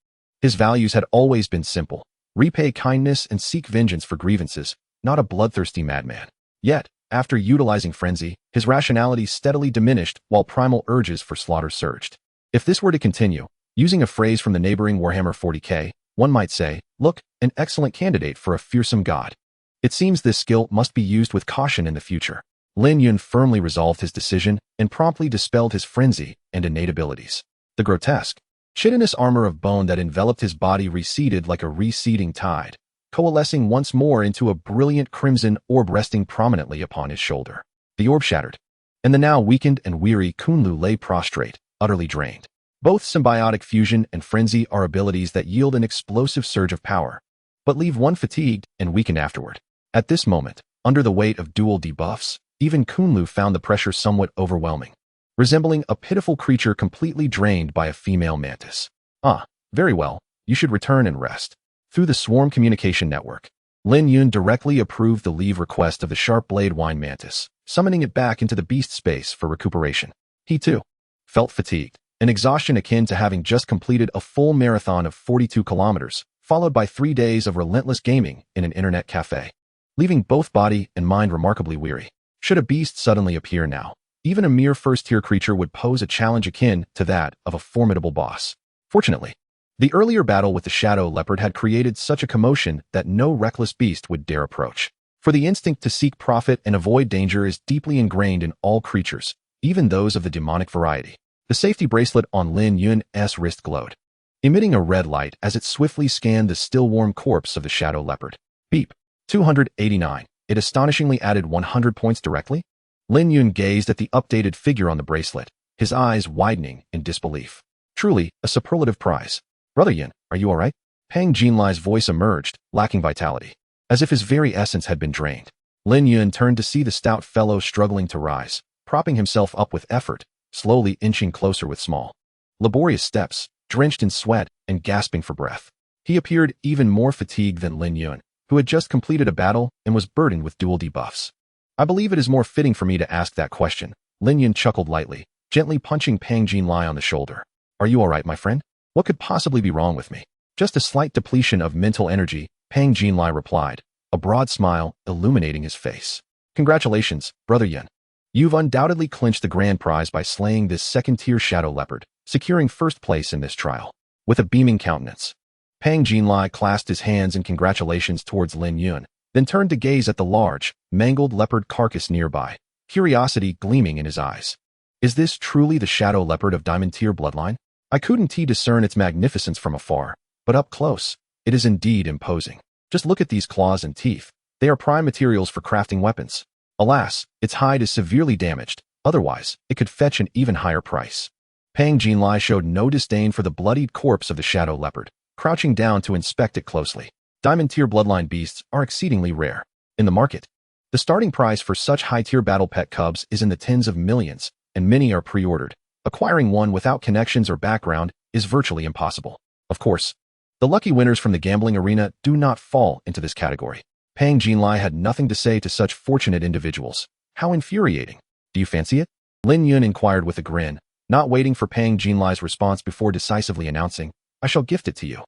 His values had always been simple: repay kindness and seek vengeance for grievances, not a bloodthirsty madman. Yet, after utilizing frenzy, his rationality steadily diminished while primal urges for slaughter surged. If this were to continue, using a phrase from the neighboring Warhammer 40k, one might say, "Look, an excellent candidate for a fearsome god." It seems this skill must be used with caution in the future. Lin Yun firmly resolved his decision and promptly dispelled his frenzy and innate abilities. The grotesque, chitinous armor of bone that enveloped his body receded like a receding tide, coalescing once more into a brilliant crimson orb resting prominently upon his shoulder. The orb shattered, and the now weakened and weary Kunlu lay prostrate, utterly drained. Both symbiotic fusion and frenzy are abilities that yield an explosive surge of power, but leave one fatigued and weakened afterward. At this moment, under the weight of dual debuffs, even Kunlu found the pressure somewhat overwhelming, resembling a pitiful creature completely drained by a female mantis. "Ah, very well, you should return and rest." Through the swarm communication network, Lin Yun directly approved the leave request of the sharp blade wine mantis, summoning it back into the beast space for recuperation. He too felt fatigued, an exhaustion akin to having just completed a full marathon of 42 kilometers, followed by 3 days of relentless gaming in an internet cafe, leaving both body and mind remarkably weary. Should a beast suddenly appear now, even a mere first-tier creature would pose a challenge akin to that of a formidable boss. Fortunately, the earlier battle with the shadow leopard had created such a commotion that no reckless beast would dare approach. For the instinct to seek profit and avoid danger is deeply ingrained in all creatures, even those of the demonic variety. The safety bracelet on Lin Yun's wrist glowed, emitting a red light as it swiftly scanned the still-warm corpse of the shadow leopard. Beep. 289. It astonishingly added 100 points directly. Lin Yun gazed at the updated figure on the bracelet, his eyes widening in disbelief. Truly, a superlative prize. "Brother Yin, are you all right?" Pang Jinlai's voice emerged, lacking vitality, as if his very essence had been drained. Lin Yun turned to see the stout fellow struggling to rise, propping himself up with effort, slowly inching closer with small, laborious steps, drenched in sweat and gasping for breath. He appeared even more fatigued than Lin Yun, who had just completed a battle and was burdened with dual debuffs. "I believe it is more fitting for me to ask that question." Lin Yun chuckled lightly, gently punching Pang Jinlai on the shoulder. "Are you all right, my friend? What could possibly be wrong with me?" Just a slight depletion of mental energy, Pang Jinlai replied, a broad smile illuminating his face. Congratulations, Brother Yun. You've undoubtedly clinched the grand prize by slaying this second-tier shadow leopard, securing first place in this trial. With a beaming countenance, Pang Jinlai clasped his hands in congratulations towards Lin Yun, then turned to gaze at the large, mangled leopard carcass nearby, curiosity gleaming in his eyes. Is this truly the shadow leopard of Diamond-tier bloodline? I couldn't discern its magnificence from afar, but up close, it is indeed imposing. Just look at these claws and teeth. They are prime materials for crafting weapons. Alas, its hide is severely damaged, otherwise, it could fetch an even higher price. Pang Jinlai showed no disdain for the bloodied corpse of the shadow leopard, crouching down to inspect it closely. Diamond-tier bloodline beasts are exceedingly rare. In the market, the starting price for such high-tier battle pet cubs is in the tens of millions, and many are pre-ordered. Acquiring one without connections or background is virtually impossible. Of course, the lucky winners from the gambling arena do not fall into this category. Pang Jinlai had nothing to say to such fortunate individuals. How infuriating. Do you fancy it? Lin Yun inquired with a grin, not waiting for Pang Jinlai's response before decisively announcing, I shall gift it to you.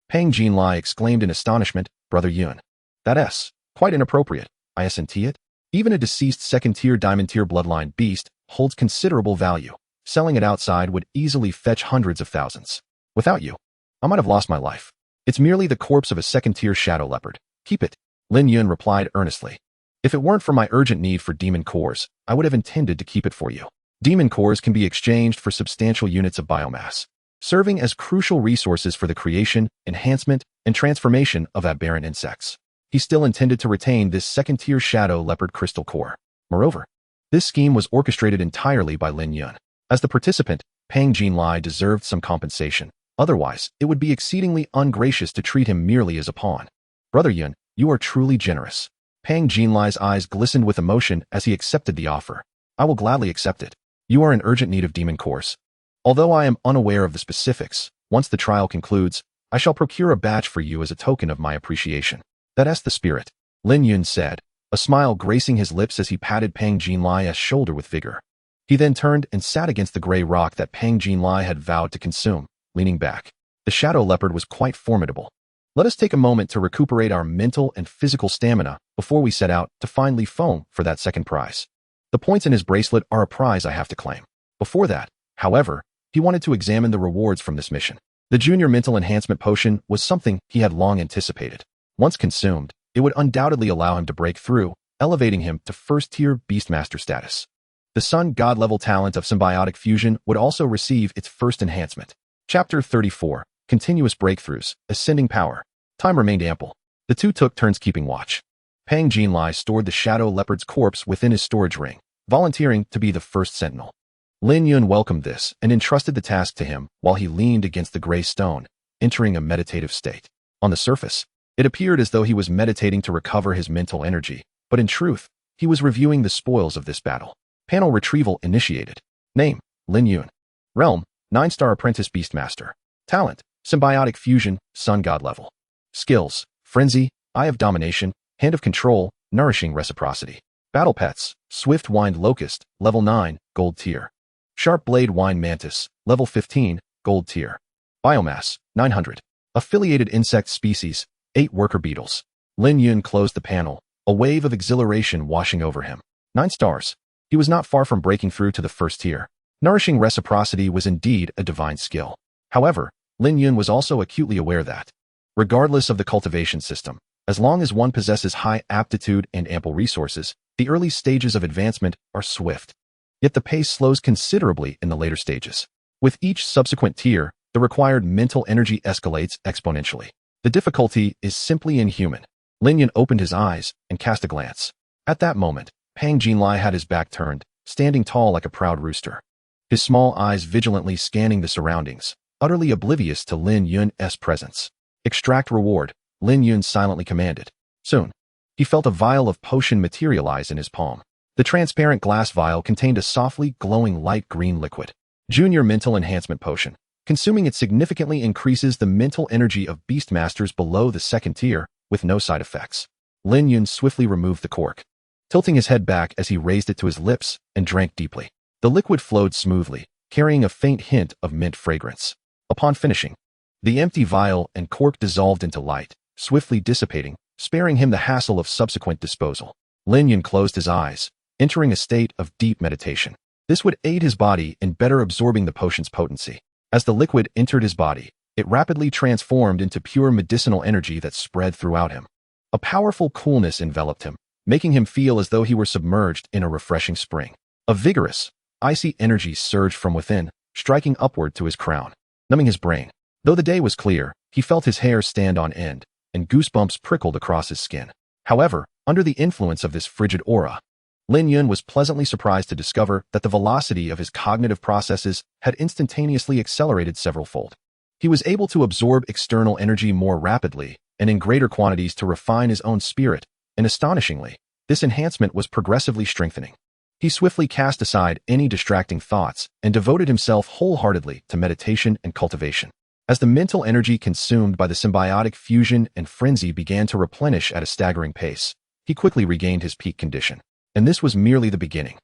Pang Jinlai exclaimed in astonishment, Brother Yun. That's quite inappropriate. I assent it? Even a deceased second-tier diamond-tier bloodline beast holds considerable value. Selling it outside would easily fetch hundreds of thousands. Without you, I might have lost my life. It's merely the corpse of a second-tier shadow leopard. Keep it. Lin Yun replied earnestly. If it weren't for my urgent need for demon cores, I would have intended to keep it for you. Demon cores can be exchanged for substantial units of biomass, serving as crucial resources for the creation, enhancement, and transformation of aberrant insects. He still intended to retain this second-tier shadow leopard crystal core. Moreover, this scheme was orchestrated entirely by Lin Yun. As the participant, Pang Jinlai deserved some compensation. Otherwise, it would be exceedingly ungracious to treat him merely as a pawn. Brother Yun, you are truly generous. Pang Jinlai's eyes glistened with emotion as he accepted the offer. I will gladly accept it. You are in urgent need of demon cores. Although I am unaware of the specifics, once the trial concludes, I shall procure a batch for you as a token of my appreciation. That's the spirit, Lin Yun said, a smile gracing his lips as he patted Pang Jinlai's shoulder with vigor. He then turned and sat against the gray rock that Pang Jinlai had vowed to consume, leaning back. The shadow leopard was quite formidable. Let us take a moment to recuperate our mental and physical stamina before we set out to finally foam for that second prize. The points in his bracelet are a prize I have to claim. Before that, however, he wanted to examine the rewards from this mission. The junior mental enhancement potion was something he had long anticipated. Once consumed, it would undoubtedly allow him to break through, elevating him to first-tier Beastmaster status. The Sun God level talent of Symbiotic Fusion would also receive its first enhancement. Chapter 34. Continuous Breakthroughs, Ascending Power. Time remained ample. The two took turns keeping watch. Pang Jinlai stored the shadow leopard's corpse within his storage ring, volunteering to be the first sentinel. Lin Yun welcomed this and entrusted the task to him while he leaned against the gray stone, entering a meditative state. On the surface, it appeared as though he was meditating to recover his mental energy, but in truth, he was reviewing the spoils of this battle. Panel retrieval initiated. Name, Lin Yun. Realm, 9-star Apprentice Beastmaster. Talent, Symbiotic Fusion, Sun God level. Skills, Frenzy, Eye of Domination, Hand of Control, Nourishing Reciprocity. Battle Pets, Swift Wind Locust, level 9, Gold tier. Sharp Blade Wind Mantis, level 15, Gold tier. Biomass, 900. Affiliated Insect Species, 8 Worker Beetles. Lin Yun closed the panel, a wave of exhilaration washing over him. 9 stars. He was not far from breaking through to the first tier. Nourishing Reciprocity was indeed a divine skill. However, Lin Yun was also acutely aware that, regardless of the cultivation system, as long as one possesses high aptitude and ample resources, the early stages of advancement are swift. Yet the pace slows considerably in the later stages. With each subsequent tier, the required mental energy escalates exponentially. The difficulty is simply inhuman. Lin Yun opened his eyes and cast a glance. At that moment, Pang Jinlai had his back turned, standing tall like a proud rooster. His small eyes vigilantly scanning the surroundings, utterly oblivious to Lin Yun's presence. Extract reward, Lin Yun silently commanded. Soon, he felt a vial of potion materialize in his palm. The transparent glass vial contained a softly glowing light green liquid. Junior Mental Enhancement Potion. Consuming it significantly increases the mental energy of Beastmasters below the second tier, with no side effects. Lin Yun swiftly removed the cork, tilting his head back as he raised it to his lips and drank deeply. The liquid flowed smoothly, carrying a faint hint of mint fragrance. Upon finishing, The empty vial and cork dissolved into light, swiftly dissipating, sparing him the hassle of subsequent disposal. Lin Yun closed his eyes, entering a state of deep meditation. This would aid his body in better absorbing the potion's potency. As the liquid entered his body, it rapidly transformed into pure medicinal energy that spread throughout him. A powerful coolness enveloped him, making him feel as though he were submerged in a refreshing spring. A vigorous, icy energy surged from within, striking upward to his crown, numbing his brain. Though the day was clear, he felt his hair stand on end, and goosebumps prickled across his skin. However, under the influence of this frigid aura, Lin Yun was pleasantly surprised to discover that the velocity of his cognitive processes had instantaneously accelerated several-fold. He was able to absorb external energy more rapidly and in greater quantities to refine his own spirit, and astonishingly, this enhancement was progressively strengthening. He swiftly cast aside any distracting thoughts and devoted himself wholeheartedly to meditation and cultivation. As the mental energy consumed by the symbiotic fusion and frenzy began to replenish at a staggering pace, he quickly regained his peak condition. And this was merely the beginning.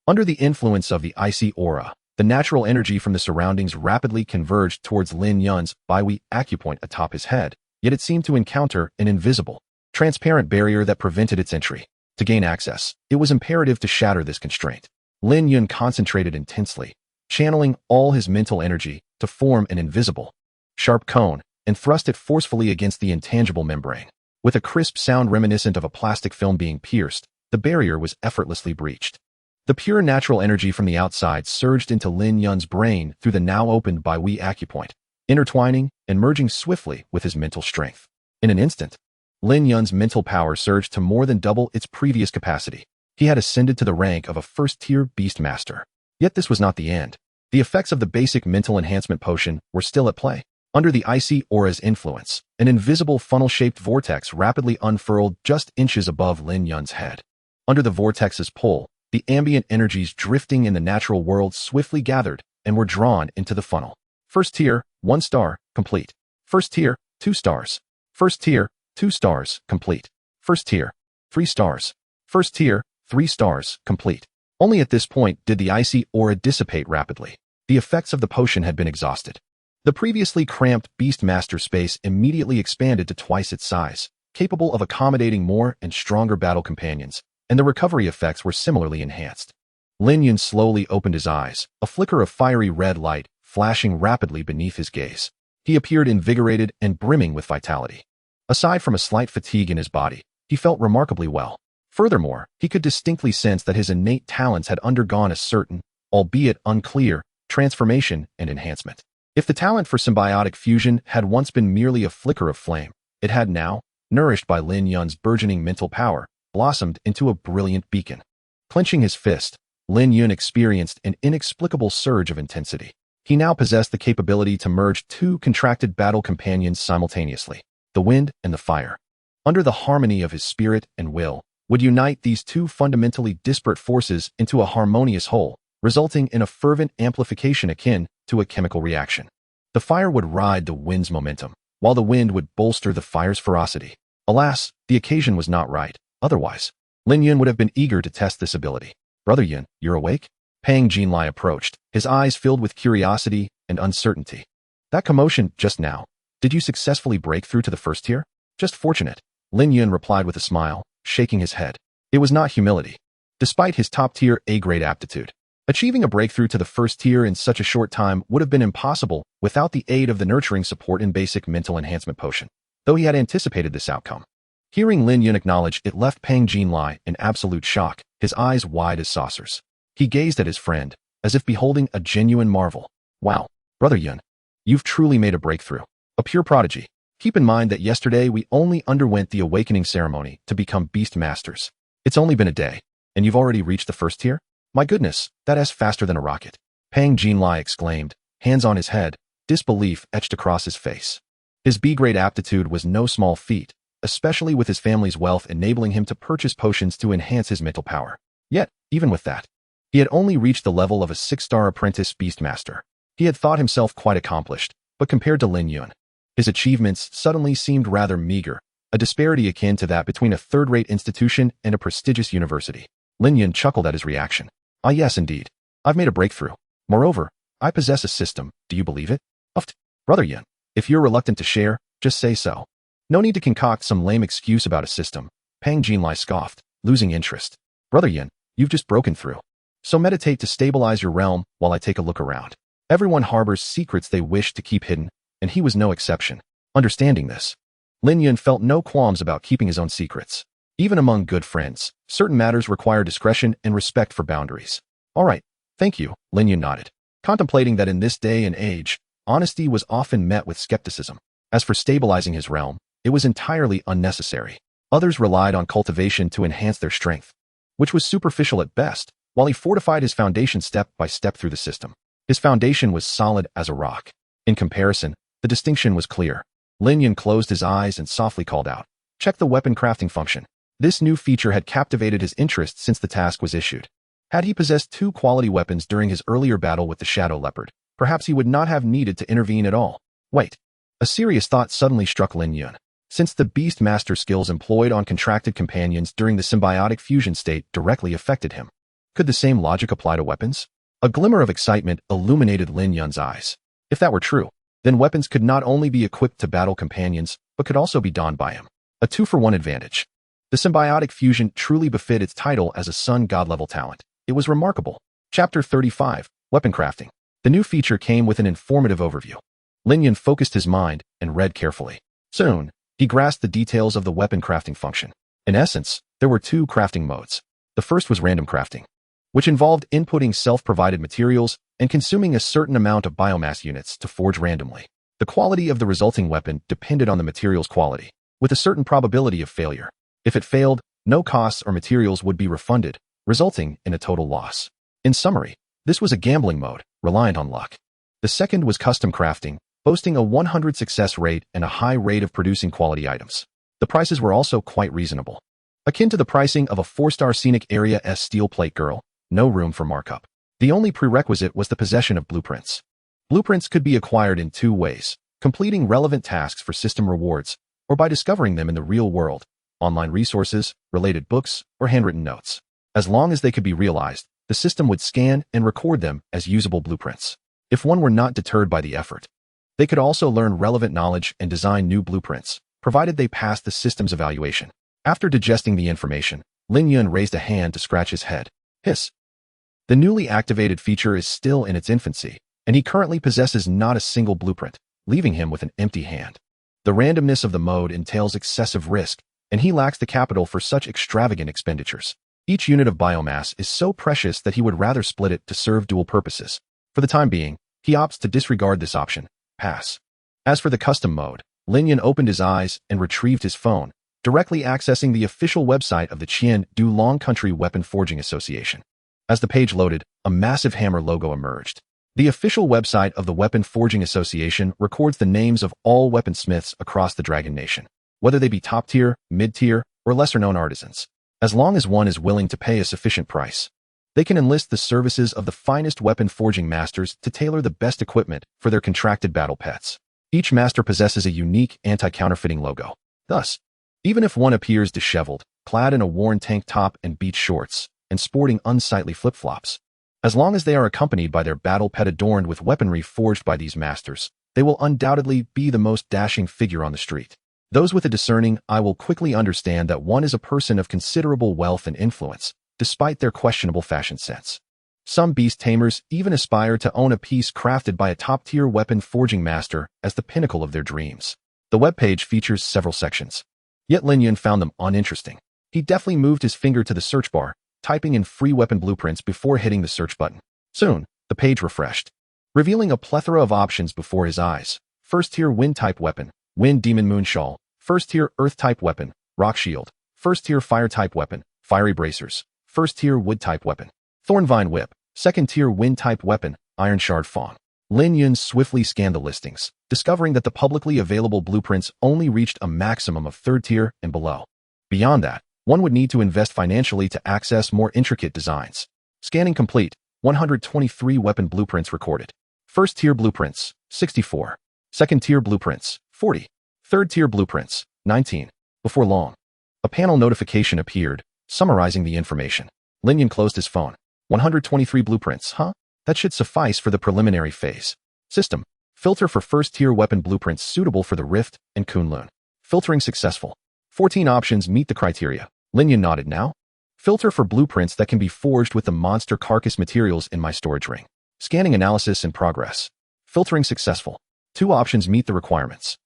Under the influence of the icy aura, the natural energy from the surroundings rapidly converged towards Lin Yun's Bio-Mecha acupoint atop his head, yet it seemed to encounter an invisible, transparent barrier that prevented its entry. To gain access, it was imperative to shatter this constraint. Lin Yun concentrated intensely, channeling all his mental energy to form an invisible, sharp cone and thrust it forcefully against the intangible membrane. With a crisp sound reminiscent of a plastic film being pierced, the barrier was effortlessly breached. The pure natural energy from the outside surged into Lin Yun's brain through the now opened Bio-Mecha acupoint, intertwining and merging swiftly with his mental strength. In an instant, Lin Yun's mental power surged to more than double its previous capacity. He had ascended to the rank of a first-tier beast master. Yet this was not the end. The effects of the basic mental enhancement potion were still at play. Under the icy aura's influence, an invisible funnel-shaped vortex rapidly unfurled just inches above Lin Yun's head. Under the vortex's pull, the ambient energies drifting in the natural world swiftly gathered and were drawn into the funnel. First tier, 1 star, complete. First tier, 2 stars. First tier, 2 stars, complete. First tier, 3 stars. First tier, 3 stars, complete. Only at this point did the icy aura dissipate rapidly. The effects of the potion had been exhausted. The previously cramped Beast Master space immediately expanded to twice its size, capable of accommodating more and stronger battle companions, and the recovery effects were similarly enhanced. Lin Yun slowly opened his eyes, a flicker of fiery red light flashing rapidly beneath his gaze. He appeared invigorated and brimming with vitality. Aside from a slight fatigue in his body, he felt remarkably well. Furthermore, he could distinctly sense that his innate talents had undergone a certain, albeit unclear, transformation and enhancement. If the talent for symbiotic fusion had once been merely a flicker of flame, it had now, nourished by Lin Yun's burgeoning mental power, blossomed into a brilliant beacon. Clenching his fist, Lin Yun experienced an inexplicable surge of intensity. He now possessed the capability to merge 2 contracted battle companions simultaneously, the wind and the fire. Under the harmony of his spirit and will, would unite these 2 fundamentally disparate forces into a harmonious whole, resulting in a fervent amplification akin to a chemical reaction. The fire would ride the wind's momentum, while the wind would bolster the fire's ferocity. Alas, the occasion was not right. Otherwise, Lin Yun would have been eager to test this ability. Brother Yun, you're awake? Pang Jinlai approached, his eyes filled with curiosity and uncertainty. That commotion just now, did you successfully break through to the first tier? Just fortunate, Lin Yun replied with a smile, shaking his head. It was not humility. Despite his top-tier A-grade aptitude, achieving a breakthrough to the first tier in such a short time would have been impossible without the aid of the nurturing support in basic mental enhancement potion, though he had anticipated this outcome. Hearing Lin Yun acknowledge it left Pang Jinlai in absolute shock, his eyes wide as saucers. He gazed at his friend, as if beholding a genuine marvel. Wow, Brother Yun, you've truly made a breakthrough. A pure prodigy. Keep in mind that yesterday we only underwent the awakening ceremony to become beast masters. It's only been a day, and you've already reached the first tier? My goodness, that is faster than a rocket. Pang Jinlai exclaimed, hands on his head, disbelief etched across his face. His B-grade aptitude was no small feat, especially with his family's wealth enabling him to purchase potions to enhance his mental power. Yet, even with that, he had only reached the level of a 6-star apprentice beastmaster. He had thought himself quite accomplished, but compared to Lin Yun, his achievements suddenly seemed rather meager, a disparity akin to that between a third-rate institution and a prestigious university. Lin Yun chuckled at his reaction. Ah yes, indeed. I've made a breakthrough. Moreover, I possess a system, do you believe it? Uft. Brother Yun, If you're reluctant to share, just say so. No need to concoct some lame excuse about a system. Pang Jinlai scoffed, losing interest. Brother Yin, you've just broken through. So meditate to stabilize your realm while I take a look around. Everyone harbors secrets they wish to keep hidden, and he was no exception. Understanding this, Lin Yun felt no qualms about keeping his own secrets. Even among good friends, certain matters require discretion and respect for boundaries. All right, thank you, Lin Yun nodded, contemplating that in this day and age, honesty was often met with skepticism. As for stabilizing his realm, it was entirely unnecessary. Others relied on cultivation to enhance their strength, which was superficial at best, while he fortified his foundation step by step through the system. His foundation was solid as a rock. In comparison, the distinction was clear. Lin Yun closed his eyes and softly called out, "Check the weapon crafting function." This new feature had captivated his interest since the task was issued. Had he possessed 2 quality weapons during his earlier battle with the Shadow Leopard, perhaps he would not have needed to intervene at all. Wait. A serious thought suddenly struck Lin Yun. Since the Beast Master skills employed on contracted companions during the symbiotic fusion state directly affected him, could the same logic apply to weapons? A glimmer of excitement illuminated Lin Yun's eyes. If that were true, then weapons could not only be equipped to battle companions, but could also be donned by him. A 2-for-1 advantage. The symbiotic fusion truly befit its title as a sun god-level talent. It was remarkable. Chapter 35, Weapon Crafting. The new feature came with an informative overview. Lin Yun focused his mind and read carefully. Soon, he grasped the details of the weapon crafting function. In essence, there were 2 crafting modes. The first was random crafting, which involved inputting self-provided materials and consuming a certain amount of biomass units to forge randomly. The quality of the resulting weapon depended on the material's quality, with a certain probability of failure. If it failed, no costs or materials would be refunded, resulting in a total loss. In summary, this was a gambling mode, reliant on luck. The second was custom crafting, boasting a 100 success rate and a high rate of producing quality items. The prices were also quite reasonable. Akin to the pricing of a 4-star scenic area steel plate girl, no room for markup. The only prerequisite was the possession of blueprints. Blueprints could be acquired in 2 ways, completing relevant tasks for system rewards, or by discovering them in the real world, online resources, related books, or handwritten notes. As long as they could be realized, the system would scan and record them as usable blueprints. If one were not deterred by the effort, they could also learn relevant knowledge and design new blueprints, provided they passed the system's evaluation. After digesting the information, Lin Yun raised a hand to scratch his head. Hiss. The newly activated feature is still in its infancy, and he currently possesses not a single blueprint, leaving him with an empty hand. The randomness of the mode entails excessive risk, and he lacks the capital for such extravagant expenditures. Each unit of biomass is so precious that he would rather split it to serve dual purposes. For the time being, he opts to disregard this option. Pass. As for the custom mode, Lin Yun opened his eyes and retrieved his phone, directly accessing the official website of the Qian Du Long Country Weapon Forging Association. As the page loaded, a massive hammer logo emerged. The official website of the Weapon Forging Association records the names of all weaponsmiths across the Dragon Nation, whether they be top-tier, mid-tier, or lesser-known artisans. As long as one is willing to pay a sufficient price, they can enlist the services of the finest weapon forging masters to tailor the best equipment for their contracted battle pets. Each master possesses a unique anti-counterfeiting logo. Thus, even if one appears disheveled, clad in a worn tank top and beach shorts, and sporting unsightly flip-flops, as long as they are accompanied by their battle pet adorned with weaponry forged by these masters, they will undoubtedly be the most dashing figure on the street. Those with a discerning eye will quickly understand that one is a person of considerable wealth and influence, despite their questionable fashion sense. Some beast tamers even aspire to own a piece crafted by a top-tier weapon forging master as the pinnacle of their dreams. The webpage features several sections, yet Lin Yun found them uninteresting. He deftly moved his finger to the search bar, typing in free weapon blueprints before hitting the search button. Soon, the page refreshed, revealing a plethora of options before his eyes. First-tier wind-type weapon, Wind Demon Moon Shawl. First-tier earth-type weapon, Rock Shield. First-tier fire-type weapon, Fiery Bracers. First-tier wood-type weapon, Thornvine Whip. Second-tier wind-type weapon, Iron Shard Fong. Lin Yun swiftly scanned the listings, discovering that the publicly available blueprints only reached a maximum of 3rd tier and below. Beyond that, one would need to invest financially to access more intricate designs. Scanning complete, 123 weapon blueprints recorded. First-tier blueprints, 64. Second-tier blueprints, 40. Third-tier blueprints, 19. Before long, a panel notification appeared, summarizing the information. Lin Yun closed his phone. 123 blueprints, huh? That should suffice for the preliminary phase. System. Filter for first-tier weapon blueprints suitable for the Rift and Kunlun. Filtering successful. 14 options meet the criteria. Lin Yun nodded now. Filter for blueprints that can be forged with the monster carcass materials in my storage ring. Scanning analysis in progress. Filtering successful. 2 options meet the requirements.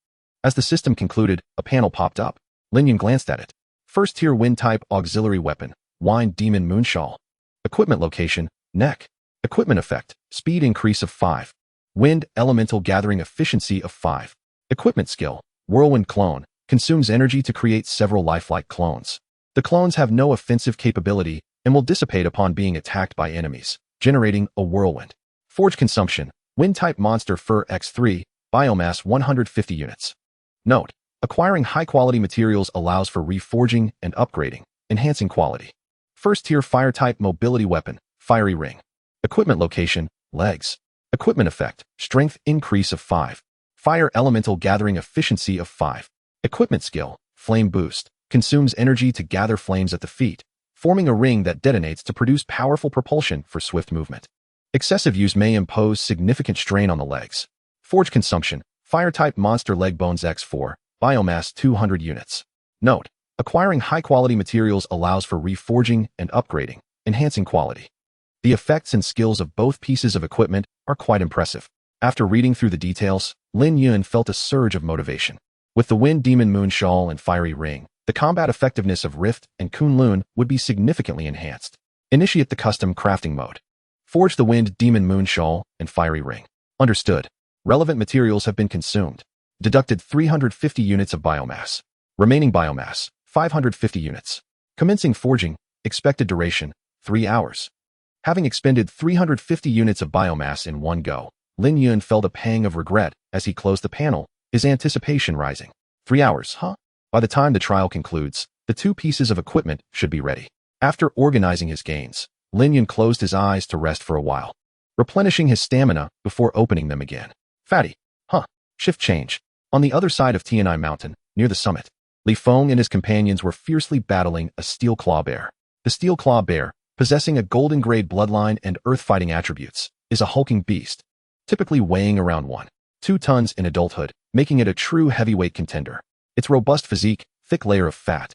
As the system concluded, a panel popped up. Lin Yun glanced at it. First-tier wind-type auxiliary weapon, Wind Demon Moonshawl. Equipment location, neck. Equipment effect, speed increase of 5. Wind elemental gathering efficiency of 5. Equipment skill, Whirlwind Clone, consumes energy to create several lifelike clones. The clones have no offensive capability and will dissipate upon being attacked by enemies, generating a whirlwind. Forge consumption, Wind-type monster fur X3, biomass 150 units. Note, acquiring high-quality materials allows for reforging and upgrading, enhancing quality. First-tier fire-type mobility weapon, Fiery Ring. Equipment location, legs. Equipment effect, strength increase of 5. Fire elemental gathering efficiency of 5. Equipment skill, Flame Boost, consumes energy to gather flames at the feet, forming a ring that detonates to produce powerful propulsion for swift movement. Excessive use may impose significant strain on the legs. Forge consumption, Fire-type monster leg bones X4, biomass 200 units. Note, acquiring high-quality materials allows for reforging and upgrading, enhancing quality. The effects and skills of both pieces of equipment are quite impressive. After reading through the details, Lin Yun felt a surge of motivation. With the Wind Demon Moonshawl and Fiery Ring, the combat effectiveness of Rift and Kunlun would be significantly enhanced. Initiate the custom crafting mode. Forge the Wind Demon Moonshawl and Fiery Ring. Understood. Relevant materials have been consumed. Deducted 350 units of biomass. Remaining biomass, 550 units. Commencing forging, expected duration, 3 hours. Having expended 350 units of biomass in one go, Lin Yun felt a pang of regret as he closed the panel, his anticipation rising. 3 hours, huh? By the time the trial concludes, the 2 pieces of equipment should be ready. After organizing his gains, Lin Yun closed his eyes to rest for a while, replenishing his stamina before opening them again. Fatty, huh? Shift change. On the other side of Tianai Mountain, near the summit, Li Feng and his companions were fiercely battling a steel claw bear. The steel claw bear, possessing a golden grade bloodline and earth-fighting attributes, is a hulking beast, typically weighing around 1.2 tons in adulthood, making it a true heavyweight contender. Its robust physique, thick layer of fat,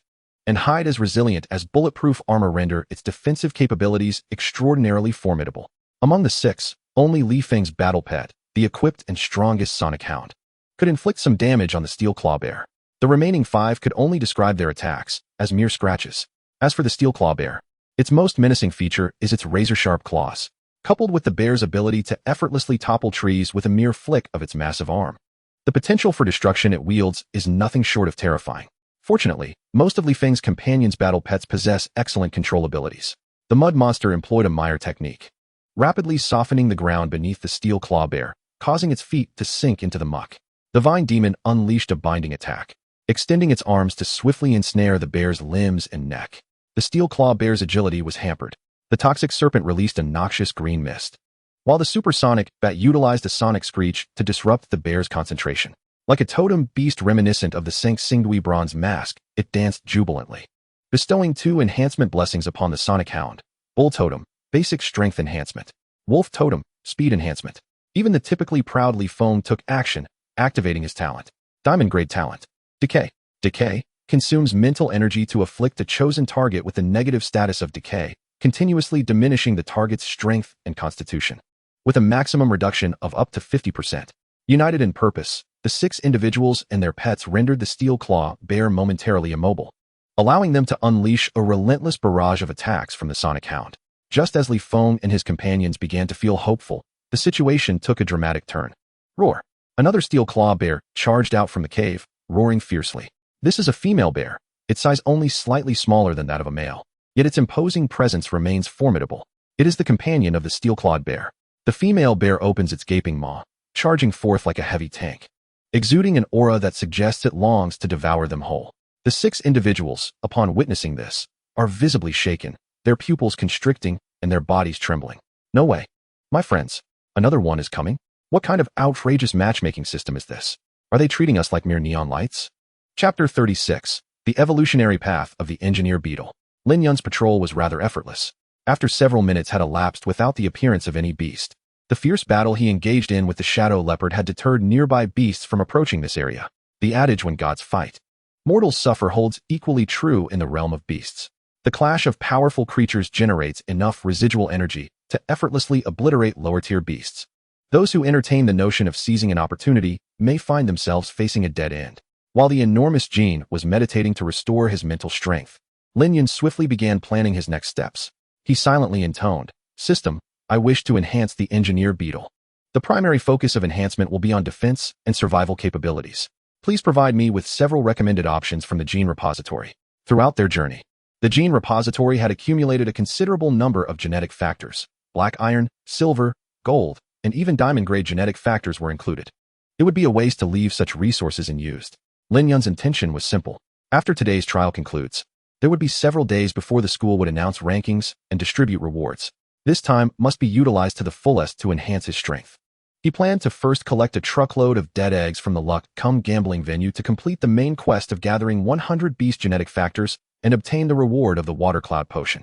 and hide as resilient as bulletproof armor render its defensive capabilities extraordinarily formidable. Among the 6, only Li Feng's battle pet, the equipped and strongest sonic hound, could inflict some damage on the steel claw bear. The remaining 5 could only describe their attacks as mere scratches. As for the steel claw bear, its most menacing feature is its razor-sharp claws, coupled with the bear's ability to effortlessly topple trees with a mere flick of its massive arm. The potential for destruction it wields is nothing short of terrifying. Fortunately, most of Li Feng's companions' battle pets possess excellent control abilities. The mud monster employed a mire technique, rapidly softening the ground beneath the steel claw bear, causing its feet to sink into the muck. The vine demon unleashed a binding attack, extending its arms to swiftly ensnare the bear's limbs and neck. The steel claw bear's agility was hampered. The toxic serpent released a noxious green mist, while the supersonic bat utilized a sonic screech to disrupt the bear's concentration. Like a totem beast reminiscent of the Sank Singdui bronze mask, it danced jubilantly, bestowing 2 enhancement blessings upon the sonic hound. Bull totem, basic strength enhancement. Wolf totem, speed enhancement. Even the typically proud Li Feng took action, activating his talent. Diamond grade talent. Decay. Decay consumes mental energy to afflict a chosen target with the negative status of decay, continuously diminishing the target's strength and constitution, with a maximum reduction of up to 50%. United in purpose, the 6 individuals and their pets rendered the steel claw bear momentarily immobile, allowing them to unleash a relentless barrage of attacks from the sonic hound. Just as Li Feng and his companions began to feel hopeful, the situation took a dramatic turn. Roar! Another steel claw bear charged out from the cave, roaring fiercely. This is a female bear, its size only slightly smaller than that of a male, yet its imposing presence remains formidable. It is the companion of the steel-clawed bear. The female bear opens its gaping maw, charging forth like a heavy tank, exuding an aura that suggests it longs to devour them whole. The 6 individuals, upon witnessing this, are visibly shaken, their pupils constricting and their bodies trembling. No way. My friends, another one is coming? What kind of outrageous matchmaking system is this? Are they treating us like mere neon lights? Chapter 36. The Evolutionary Path of the Engineer Beetle. Lin Yun's patrol was rather effortless. After several minutes had elapsed without the appearance of any beast, The fierce battle he engaged in with the shadow leopard had deterred nearby beasts from approaching this area. The adage when gods fight, mortals suffer holds equally true in the realm of beasts. The clash of powerful creatures generates enough residual energy to effortlessly obliterate lower-tier beasts. Those who entertain the notion of seizing an opportunity may find themselves facing a dead end. While the enormous Jin was meditating to restore his mental strength, Lin Yun swiftly began planning his next steps. He silently intoned, "System, I wish to enhance the engineer beetle. The primary focus of enhancement will be on defense and survival capabilities. Please provide me with several recommended options from the gene repository." Throughout their journey, the gene repository had accumulated a considerable number of genetic factors. Black iron, silver, gold, and even diamond-grade genetic factors were included. It would be a waste to leave such resources unused. Lin Yun's intention was simple. After today's trial concludes, there would be several days before the school would announce rankings and distribute rewards. This time must be utilized to the fullest to enhance his strength. He planned to first collect a truckload of dead eggs from the luck-cum gambling venue to complete the main quest of gathering 100 beast genetic factors and obtain the reward of the water cloud potion.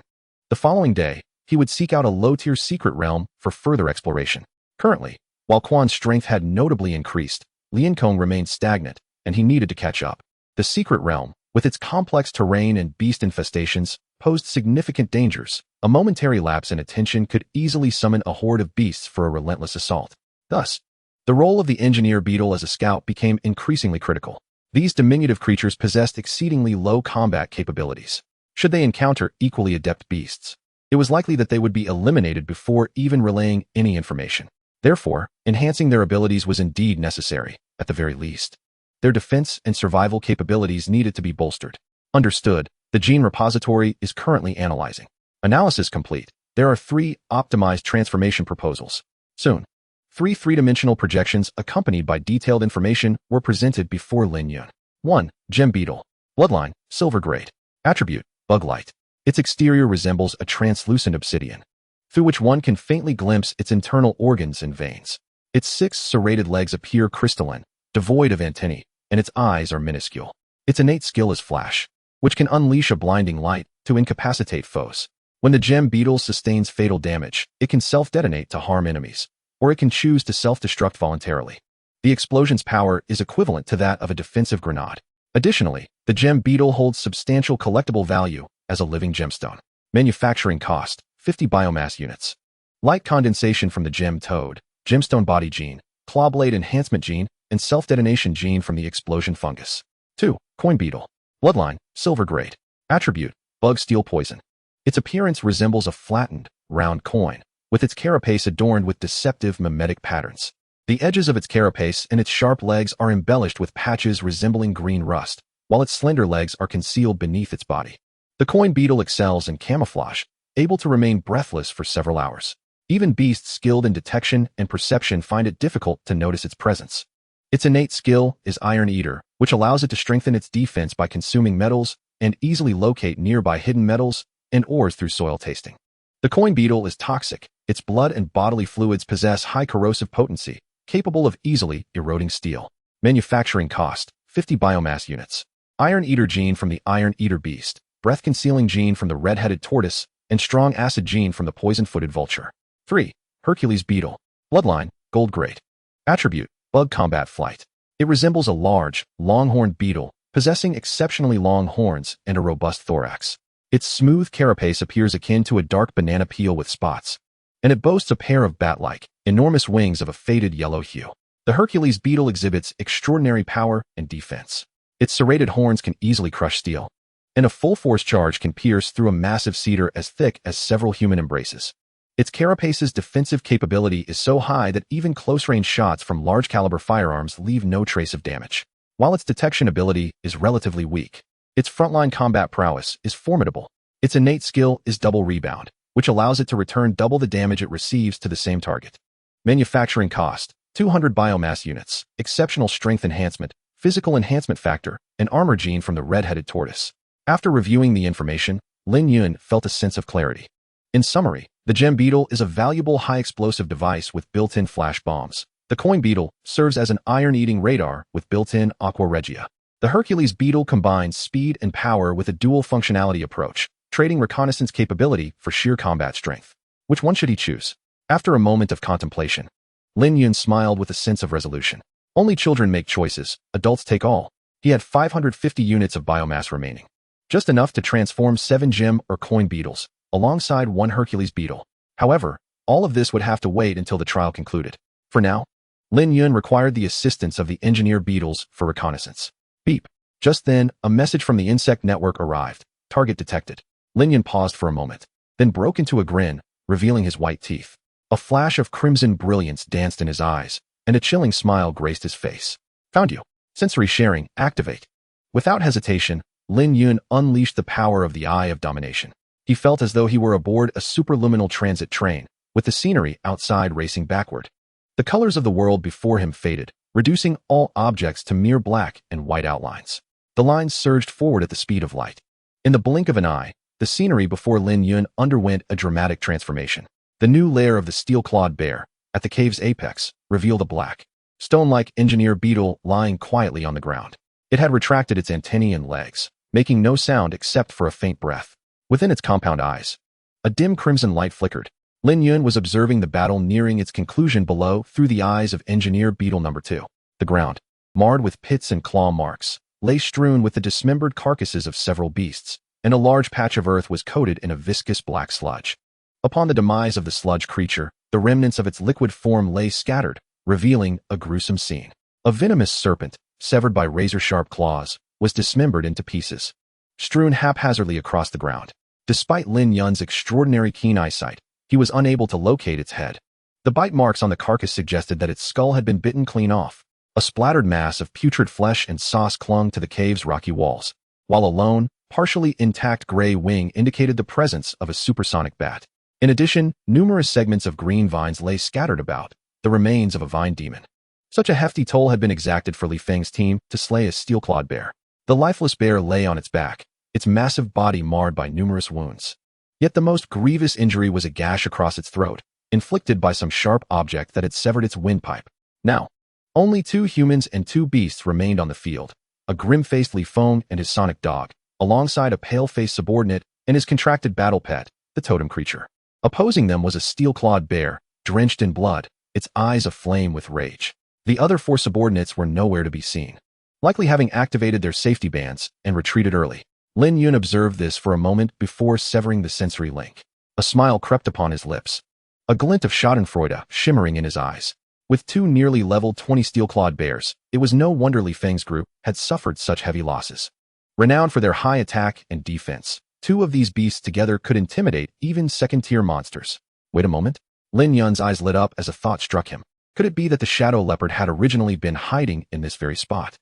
The following day, he would seek out a low-tier secret realm for further exploration. Currently, while Quan's strength had notably increased, Lin Yun remained stagnant, and he needed to catch up. The secret realm, with its complex terrain and beast infestations, posed significant dangers. A momentary lapse in attention could easily summon a horde of beasts for a relentless assault. Thus, the role of the engineer beetle as a scout became increasingly critical. These diminutive creatures possessed exceedingly low combat capabilities. Should they encounter equally adept beasts, it was likely that they would be eliminated before even relaying any information. Therefore, enhancing their abilities was indeed necessary, at the very least. Their defense and survival capabilities needed to be bolstered. Understood, the gene repository is currently analyzing. Analysis complete. There are 3 optimized transformation proposals. Soon, 3 three-dimensional projections accompanied by detailed information were presented before Lin Yun. 1. Gem Beetle. Bloodline, silver grade. Attribute, bug light. Its exterior resembles a translucent obsidian, through which one can faintly glimpse its internal organs and veins. Its 6 serrated legs appear crystalline, devoid of antennae, and its eyes are minuscule. Its innate skill is flash, which can unleash a blinding light to incapacitate foes. When the gem beetle sustains fatal damage, it can self-detonate to harm enemies, or it can choose to self-destruct voluntarily. The explosion's power is equivalent to that of a defensive grenade. Additionally, the gem beetle holds substantial collectible value as a living gemstone. Manufacturing cost, 50 biomass units. Light condensation from the gem toad, gemstone body gene, clawblade enhancement gene, and self-detonation gene from the explosion fungus. 2. Coin beetle. Bloodline, silver grade. Attribute, bug steel poison. Its appearance resembles a flattened, round coin, with its carapace adorned with deceptive mimetic patterns. The edges of its carapace and its sharp legs are embellished with patches resembling green rust, while its slender legs are concealed beneath its body. The coin beetle excels in camouflage, able to remain breathless for several hours. Even beasts skilled in detection and perception find it difficult to notice its presence. Its innate skill is Iron Eater, which allows it to strengthen its defense by consuming metals and easily locate nearby hidden metals and ores through soil tasting. The coin beetle is toxic. Its blood and bodily fluids possess high corrosive potency, capable of easily eroding steel. Manufacturing cost, 50 biomass units. Iron Eater gene from the Iron Eater beast, breath-concealing gene from the red-headed tortoise, and strong acid gene from the poison-footed vulture. 3. Hercules beetle. Bloodline, gold grade. Attribute, bug combat flight. It resembles a large, long-horned beetle, possessing exceptionally long horns and a robust thorax. Its smooth carapace appears akin to a dark banana peel with spots, and it boasts a pair of bat-like, enormous wings of a faded yellow hue. The Hercules beetle exhibits extraordinary power and defense. Its serrated horns can easily crush steel, and a full-force charge can pierce through a massive cedar as thick as several human embraces. Its carapace's defensive capability is so high that even close-range shots from large-caliber firearms leave no trace of damage. While its detection ability is relatively weak, its frontline combat prowess is formidable. Its innate skill is double rebound, which allows it to return double the damage it receives to the same target. Manufacturing cost, 200 biomass units, exceptional strength enhancement, physical enhancement factor, and armor gene from the red-headed tortoise. After reviewing the information, Lin Yun felt a sense of clarity. In summary, the gem beetle is a valuable high-explosive device with built-in flash bombs. The coin beetle serves as an iron-eating radar with built-in aqua regia. The Hercules beetle combines speed and power with a dual functionality approach, trading reconnaissance capability for sheer combat strength. Which one should he choose? After a moment of contemplation, Lin Yun smiled with a sense of resolution. Only children make choices, adults take all. He had 550 units of biomass remaining. Just enough to transform 7 gem or coin beetles, alongside 1 Hercules beetle. However, all of this would have to wait until the trial concluded. For now, Lin Yun required the assistance of the engineer beetles for reconnaissance. Beep. Just then, a message from the insect network arrived. Target detected. Lin Yun paused for a moment, then broke into a grin, revealing his white teeth. A flash of crimson brilliance danced in his eyes, and a chilling smile graced his face. Found you. Sensory sharing, activate. Without hesitation, Lin Yun unleashed the power of the Eye of Domination. He felt as though he were aboard a superluminal transit train, with the scenery outside racing backward. The colors of the world before him faded, reducing all objects to mere black and white outlines. The lines surged forward at the speed of light. In the blink of an eye, the scenery before Lin Yun underwent a dramatic transformation. The new lair of the steel-clawed bear, at the cave's apex, revealed a black, stone-like engineer beetle lying quietly on the ground. It had retracted its antennae and legs, making no sound except for a faint breath. Within its compound eyes, a dim crimson light flickered. Lin Yun was observing the battle nearing its conclusion below through the eyes of engineer beetle number 2. The ground, marred with pits and claw marks, lay strewn with the dismembered carcasses of several beasts, and a large patch of earth was coated in a viscous black sludge. Upon the demise of the sludge creature, the remnants of its liquid form lay scattered, revealing a gruesome scene. A venomous serpent, severed by razor-sharp claws, was dismembered into pieces, strewn haphazardly across the ground. Despite Lin Yun's extraordinary keen eyesight, he was unable to locate its head. The bite marks on the carcass suggested that its skull had been bitten clean off. A splattered mass of putrid flesh and sauce clung to the cave's rocky walls, while a lone, partially intact gray wing indicated the presence of a supersonic bat. In addition, numerous segments of green vines lay scattered about, the remains of a vine demon. Such a hefty toll had been exacted for Li Feng's team to slay a steel-clawed bear. The lifeless bear lay on its back, its massive body marred by numerous wounds. Yet the most grievous injury was a gash across its throat, inflicted by some sharp object that had severed its windpipe. Now, only 2 humans and 2 beasts remained on the field, a grim-faced Li Feng and his sonic dog, alongside a pale-faced subordinate and his contracted battle pet, the totem creature. Opposing them was a steel-clawed bear, drenched in blood, its eyes aflame with rage. The other 4 subordinates were nowhere to be seen, likely having activated their safety bands and retreated early. Lin Yun observed this for a moment before severing the sensory link. A smile crept upon his lips, a glint of schadenfreude shimmering in his eyes. With 2 nearly level 20 steel-clawed bears, it was no wonder Li Feng's group had suffered such heavy losses. Renowned for their high attack and defense, 2 of these beasts together could intimidate even second-tier monsters. Wait a moment. Lin Yun's eyes lit up as a thought struck him. Could it be that the shadow leopard had originally been hiding in this very spot,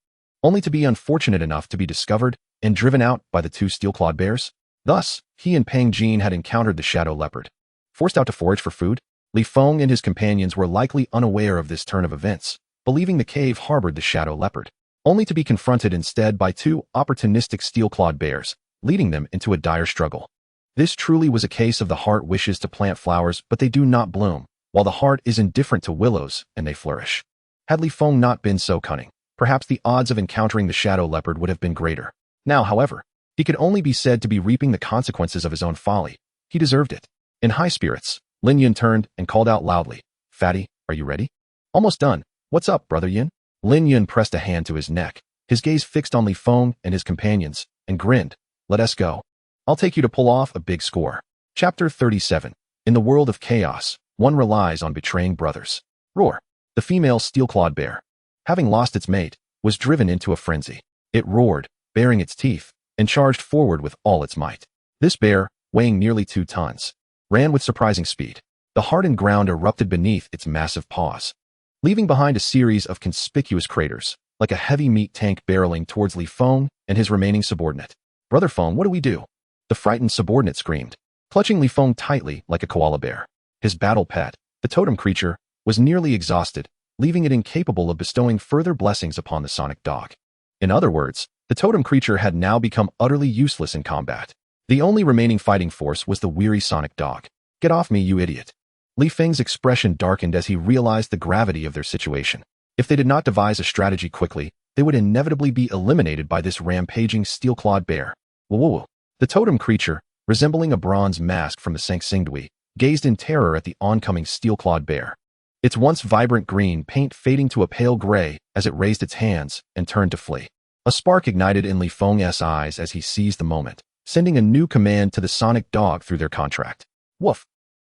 only to be unfortunate enough to be discovered and driven out by the 2 steel-clawed bears? Thus, he and Peng Jin had encountered the shadow leopard. Forced out to forage for food, Li Feng and his companions were likely unaware of this turn of events, believing the cave harbored the shadow leopard, only to be confronted instead by 2 opportunistic steel-clawed bears, leading them into a dire struggle. This truly was a case of the heart wishes to plant flowers, but they do not bloom, while the heart is indifferent to willows, and they flourish. Had Li Feng not been so cunning, perhaps the odds of encountering the shadow leopard would have been greater. Now, however, he could only be said to be reaping the consequences of his own folly. He deserved it. In high spirits, Lin Yun turned and called out loudly, "Fatty, are you ready?" "Almost done. What's up, Brother Yin?" Lin Yun pressed a hand to his neck, his gaze fixed on Li Feng and his companions, and grinned. "Let us go. I'll take you to pull off a big score." Chapter 37. In the world of chaos, one relies on betraying brothers. Roar. The female steel-clawed bear, having lost its mate, was driven into a frenzy. It roared, baring its teeth, and charged forward with all its might. This bear, weighing nearly 2 tons, ran with surprising speed. The hardened ground erupted beneath its massive paws, leaving behind a series of conspicuous craters, like a heavy meat tank barreling towards Li Feng and his remaining subordinate. "Brother Feng, what do we do?" The frightened subordinate screamed, clutching Li Feng tightly like a koala bear. His battle pet, the totem creature, was nearly exhausted, leaving it incapable of bestowing further blessings upon the sonic dog. In other words, the totem creature had now become utterly useless in combat. The only remaining fighting force was the weary sonic dog. "Get off me, you idiot." Li Feng's expression darkened as he realized the gravity of their situation. If they did not devise a strategy quickly, they would inevitably be eliminated by this rampaging steel-clawed bear. Whoa. The totem creature, resembling a bronze mask from the Sanxingdui, gazed in terror at the oncoming steel-clawed bear. Its once vibrant green paint fading to a pale gray as it raised its hands and turned to flee. A spark ignited in Li Feng's eyes as he seized the moment, sending a new command to the sonic dog through their contract. Woof!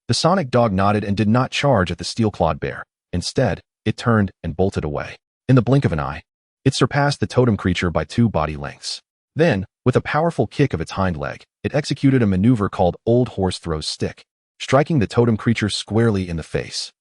The sonic dog nodded and did not charge at the steel-clawed bear. Instead, it turned and bolted away. In the blink of an eye, it surpassed the totem creature by 2 body lengths. Then, with a powerful kick of its hind leg, it executed a maneuver called Old Horse Throws Stick, striking the totem creature squarely in the face.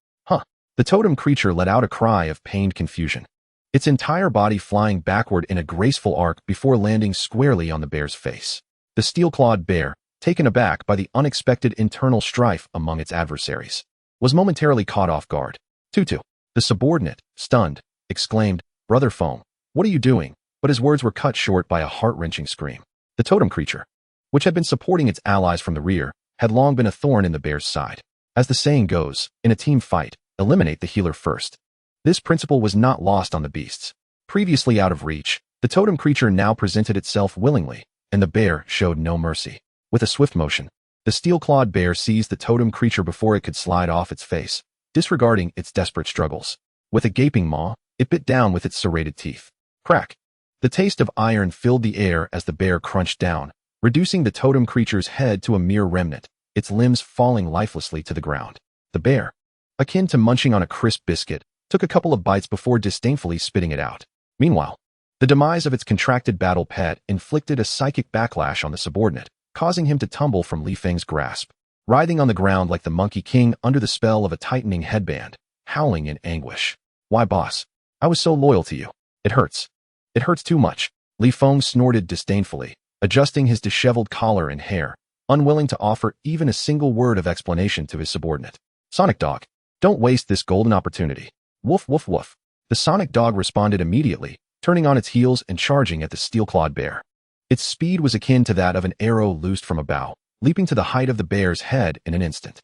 The totem creature let out a cry of pained confusion, its entire body flying backward in a graceful arc before landing squarely on the bear's face. The steel-clawed bear, taken aback by the unexpected internal strife among its adversaries, was momentarily caught off guard. Tutu, the subordinate, stunned, exclaimed, "Brother Feng, what are you doing?" But his words were cut short by a heart-wrenching scream. The totem creature, which had been supporting its allies from the rear, had long been a thorn in the bear's side. As the saying goes, in a team fight, eliminate the healer first. This principle was not lost on the beasts. Previously out of reach, the totem creature now presented itself willingly, and the bear showed no mercy. With a swift motion, the steel-clawed bear seized the totem creature before it could slide off its face, disregarding its desperate struggles. With a gaping maw, it bit down with its serrated teeth. Crack! The taste of iron filled the air as the bear crunched down, reducing the totem creature's head to a mere remnant, its limbs falling lifelessly to the ground. The bear, akin to munching on a crisp biscuit, took a couple of bites before disdainfully spitting it out. Meanwhile, the demise of its contracted battle pet inflicted a psychic backlash on the subordinate, causing him to tumble from Li Feng's grasp, writhing on the ground like the Monkey King under the spell of a tightening headband, howling in anguish. "Why, boss? I was so loyal to you. It hurts. It hurts too much." Li Feng snorted disdainfully, adjusting his disheveled collar and hair, unwilling to offer even a single word of explanation to his subordinate. "Sonic Dog, don't waste this golden opportunity." Woof, woof, woof. The sonic dog responded immediately, turning on its heels and charging at the steel-clawed bear. Its speed was akin to that of an arrow loosed from a bow, leaping to the height of the bear's head in an instant.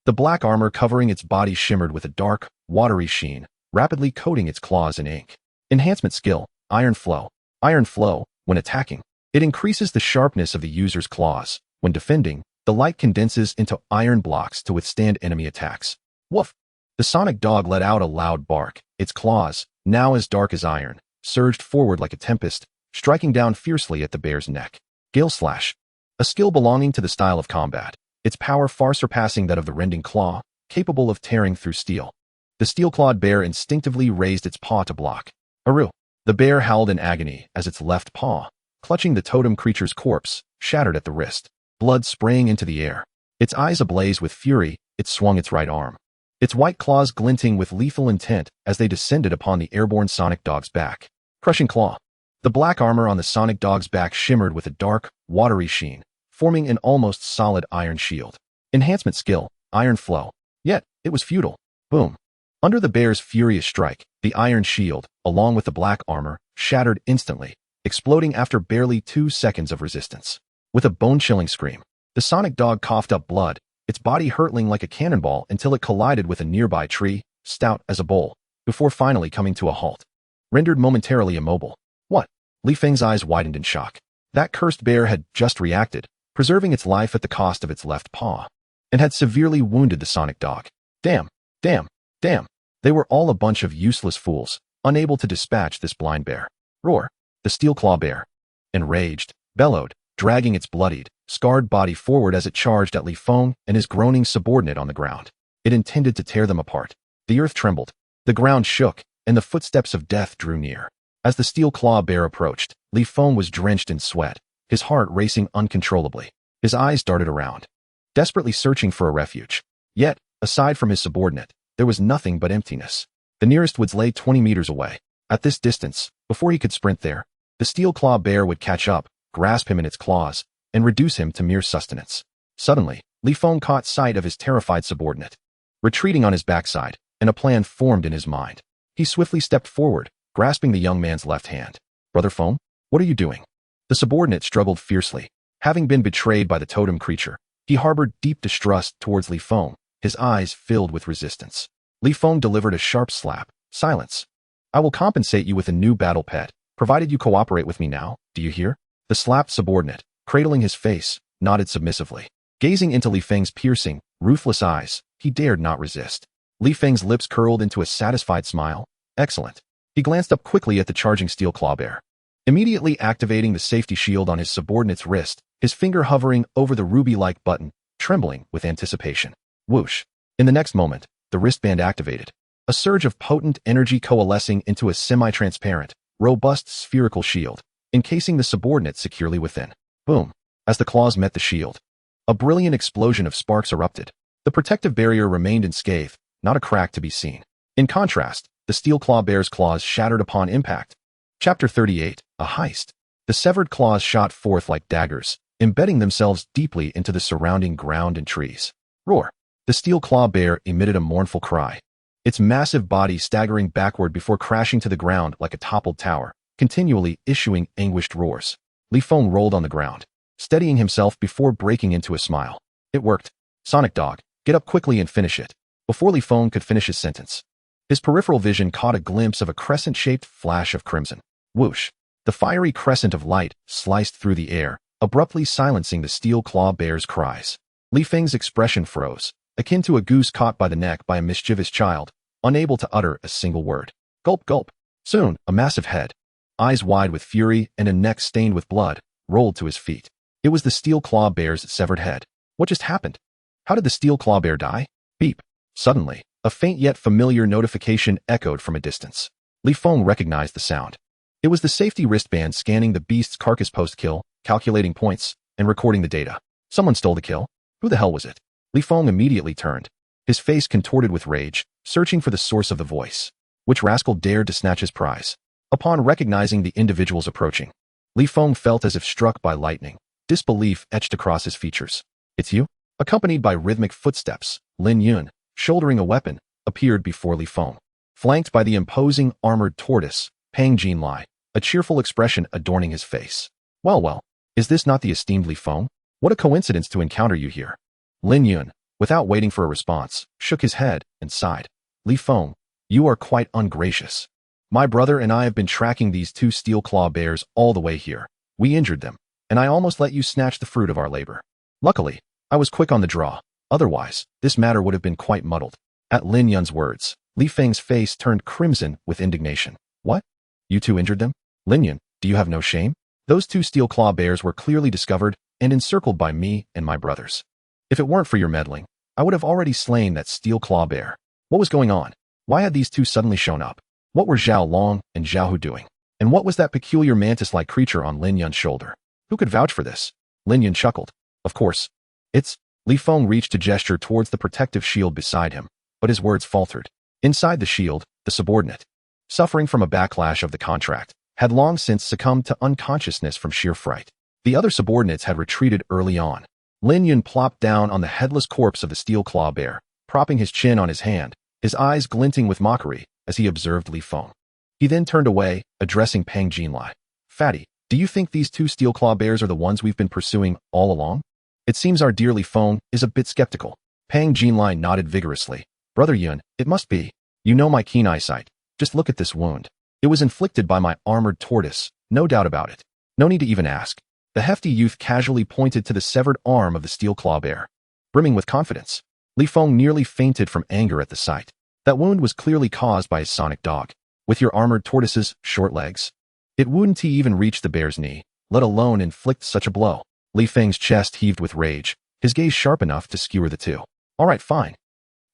The black armor covering its body shimmered with a dark, watery sheen, rapidly coating its claws in ink. Enhancement skill, Iron Flow. Iron Flow, when attacking, it increases the sharpness of the user's claws. When defending, the light condenses into iron blocks to withstand enemy attacks. Woof! The sonic dog let out a loud bark. Its claws, now as dark as iron, surged forward like a tempest, striking down fiercely at the bear's neck. Gale Slash, a skill belonging to the style of combat, its power far surpassing that of the rending claw, capable of tearing through steel. The steel-clawed bear instinctively raised its paw to block. Aru! The bear howled in agony as its left paw, clutching the totem creature's corpse, shattered at the wrist, blood spraying into the air. Its eyes ablaze with fury, it swung its right arm, its white claws glinting with lethal intent as they descended upon the airborne sonic dog's back. Crushing Claw. The black armor on the sonic dog's back shimmered with a dark, watery sheen, forming an almost solid iron shield. Enhancement skill, Iron Flow. Yet, it was futile. Boom. Under the bear's furious strike, the iron shield, along with the black armor, shattered instantly, exploding after barely 2 seconds of resistance. With a bone-chilling scream, the sonic dog coughed up blood, its body hurtling like a cannonball until it collided with a nearby tree, stout as a bowl, before finally coming to a halt. Rendered momentarily immobile. What? Li Feng's eyes widened in shock. That cursed bear had just reacted, preserving its life at the cost of its left paw, and had severely wounded the sonic dog. Damn, damn, damn. They were all a bunch of useless fools, unable to dispatch this blind bear. Roar. The steel claw bear, enraged, bellowed, dragging its bloodied, scarred body forward as it charged at Li Feng and his groaning subordinate on the ground. It intended to tear them apart. The earth trembled, the ground shook, and the footsteps of death drew near. As the steel claw bear approached, Li Feng was drenched in sweat, his heart racing uncontrollably. His eyes darted around, desperately searching for a refuge. Yet, aside from his subordinate, there was nothing but emptiness. The nearest woods lay 20 meters away. At this distance, before he could sprint there, the steel claw bear would catch up, grasp him in its claws, and reduce him to mere sustenance. Suddenly, Li Feng caught sight of his terrified subordinate, retreating on his backside, and a plan formed in his mind. He swiftly stepped forward, grasping the young man's left hand. "Brother Feng, what are you doing?" The subordinate struggled fiercely. Having been betrayed by the totem creature, he harbored deep distrust towards Li Feng, his eyes filled with resistance. Li Feng delivered a sharp slap. "Silence. I will compensate you with a new battle pet, provided you cooperate with me now, do you hear?" The slapped subordinate, cradling his face, nodded submissively. Gazing into Li Feng's piercing, ruthless eyes, he dared not resist. Li Feng's lips curled into a satisfied smile. Excellent. He glanced up quickly at the charging steel claw bear. Immediately activating the safety shield on his subordinate's wrist, his finger hovering over the ruby-like button, trembling with anticipation. Whoosh. In the next moment, the wristband activated. A surge of potent energy coalescing into a semi-transparent, robust spherical shield, encasing the subordinate securely within. Boom. As the claws met the shield, a brilliant explosion of sparks erupted. The protective barrier remained unscathed, not a crack to be seen. In contrast, the steel claw bear's claws shattered upon impact. Chapter 38, A Heist. The severed claws shot forth like daggers, embedding themselves deeply into the surrounding ground and trees. Roar. The steel claw bear emitted a mournful cry, its massive body staggering backward before crashing to the ground like a toppled tower, continually issuing anguished roars. Li Feng rolled on the ground, steadying himself before breaking into a smile. It worked. Sonic Dog, get up quickly and finish it. Before Li Feng could finish his sentence, his peripheral vision caught a glimpse of a crescent-shaped flash of crimson. Whoosh. The fiery crescent of light sliced through the air, abruptly silencing the steel claw bear's cries. Li Feng's expression froze, akin to a goose caught by the neck by a mischievous child, unable to utter a single word. Gulp, gulp. Soon, a massive head, eyes wide with fury and a neck stained with blood, rolled to his feet. It was the steel claw bear's severed head. What just happened? How did the steel claw bear die? Beep. Suddenly, a faint yet familiar notification echoed from a distance. Li Feng recognized the sound. It was the safety wristband scanning the beast's carcass post-kill, calculating points, and recording the data. Someone stole the kill. Who the hell was it? Li Feng immediately turned, his face contorted with rage, searching for the source of the voice. Which rascal dared to snatch his prize? Upon recognizing the individuals approaching, Li Feng felt as if struck by lightning. Disbelief etched across his features. It's you? Accompanied by rhythmic footsteps, Lin Yun, shouldering a weapon, appeared before Li Feng. Flanked by the imposing, armored tortoise, Pang Jinlai, a cheerful expression adorning his face. Well, is this not the esteemed Li Feng? What a coincidence to encounter you here. Lin Yun, without waiting for a response, shook his head and sighed. Li Feng, you are quite ungracious. My brother and I have been tracking these two steel claw bears all the way here. We injured them, and I almost let you snatch the fruit of our labor. Luckily, I was quick on the draw. Otherwise, this matter would have been quite muddled. At Lin Yun's words, Li Feng's face turned crimson with indignation. What? You two injured them? Lin Yun, do you have no shame? Those two steel claw bears were clearly discovered and encircled by me and my brothers. If it weren't for your meddling, I would have already slain that steel claw bear. What was going on? Why had these two suddenly shown up? What were Zhao Long and Zhao Hu doing? And what was that peculiar mantis-like creature on Lin Yun's shoulder? Who could vouch for this? Lin Yun chuckled. Of course. It's... Li Feng reached to gesture towards the protective shield beside him, but his words faltered. Inside the shield, the subordinate, suffering from a backlash of the contract, had long since succumbed to unconsciousness from sheer fright. The other subordinates had retreated early on. Lin Yun plopped down on the headless corpse of the steel claw bear, propping his chin on his hand, his eyes glinting with mockery as he observed Li Feng. He then turned away, addressing Pang Jinlai. Fatty, do you think these two steel claw bears are the ones we've been pursuing all along? It seems our dear Li Feng is a bit skeptical. Pang Jinlai nodded vigorously. Brother Yun, it must be. You know my keen eyesight. Just look at this wound. It was inflicted by my armored tortoise, no doubt about it. No need to even ask. The hefty youth casually pointed to the severed arm of the steel claw bear. Brimming with confidence, Li Feng nearly fainted from anger at the sight. That wound was clearly caused by his sonic dog. With your armored tortoise's short legs, it wouldn't even reach the bear's knee, let alone inflict such a blow. Li Feng's chest heaved with rage, his gaze sharp enough to skewer the two. All right, fine.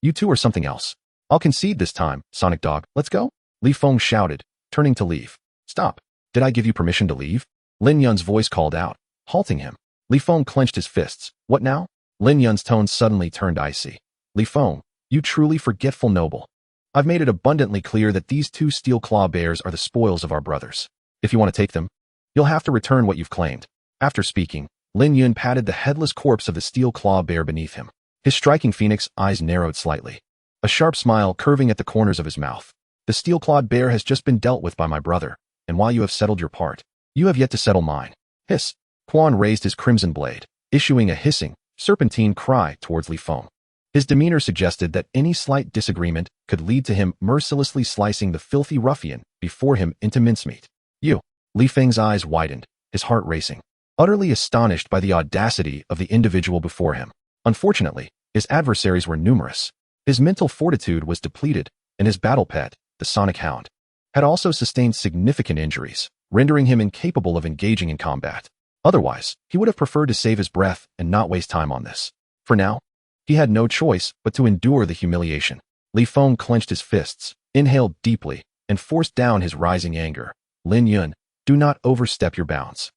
You two are something else. I'll concede this time, Sonic Dog. Let's go? Li Feng shouted, turning to leave. Stop. Did I give you permission to leave? Lin Yun's voice called out, halting him. Li Feng clenched his fists. What now? Lin Yun's tone suddenly turned icy. Li Feng, you truly forgetful noble. I've made it abundantly clear that these two steel claw bears are the spoils of our brothers. If you want to take them, you'll have to return what you've claimed. After speaking, Lin Yun patted the headless corpse of the steel claw bear beneath him. His striking phoenix eyes narrowed slightly, a sharp smile curving at the corners of his mouth. The steel-clawed bear has just been dealt with by my brother, and while you have settled your part, you have yet to settle mine. Hiss. Quan raised his crimson blade, issuing a hissing, serpentine cry towards Li Feng. His demeanor suggested that any slight disagreement could lead to him mercilessly slicing the filthy ruffian before him into mincemeat. You. Li Feng's eyes widened, his heart racing. utterly astonished by the audacity of the individual before him. Unfortunately, his adversaries were numerous. His mental fortitude was depleted, and his battle pet, the Sonic Hound, had also sustained significant injuries, rendering him incapable of engaging in combat. Otherwise, he would have preferred to save his breath and not waste time on this. For now, he had no choice but to endure the humiliation. Li Feng clenched his fists, inhaled deeply, and forced down his rising anger. Lin Yun, do not overstep your bounds.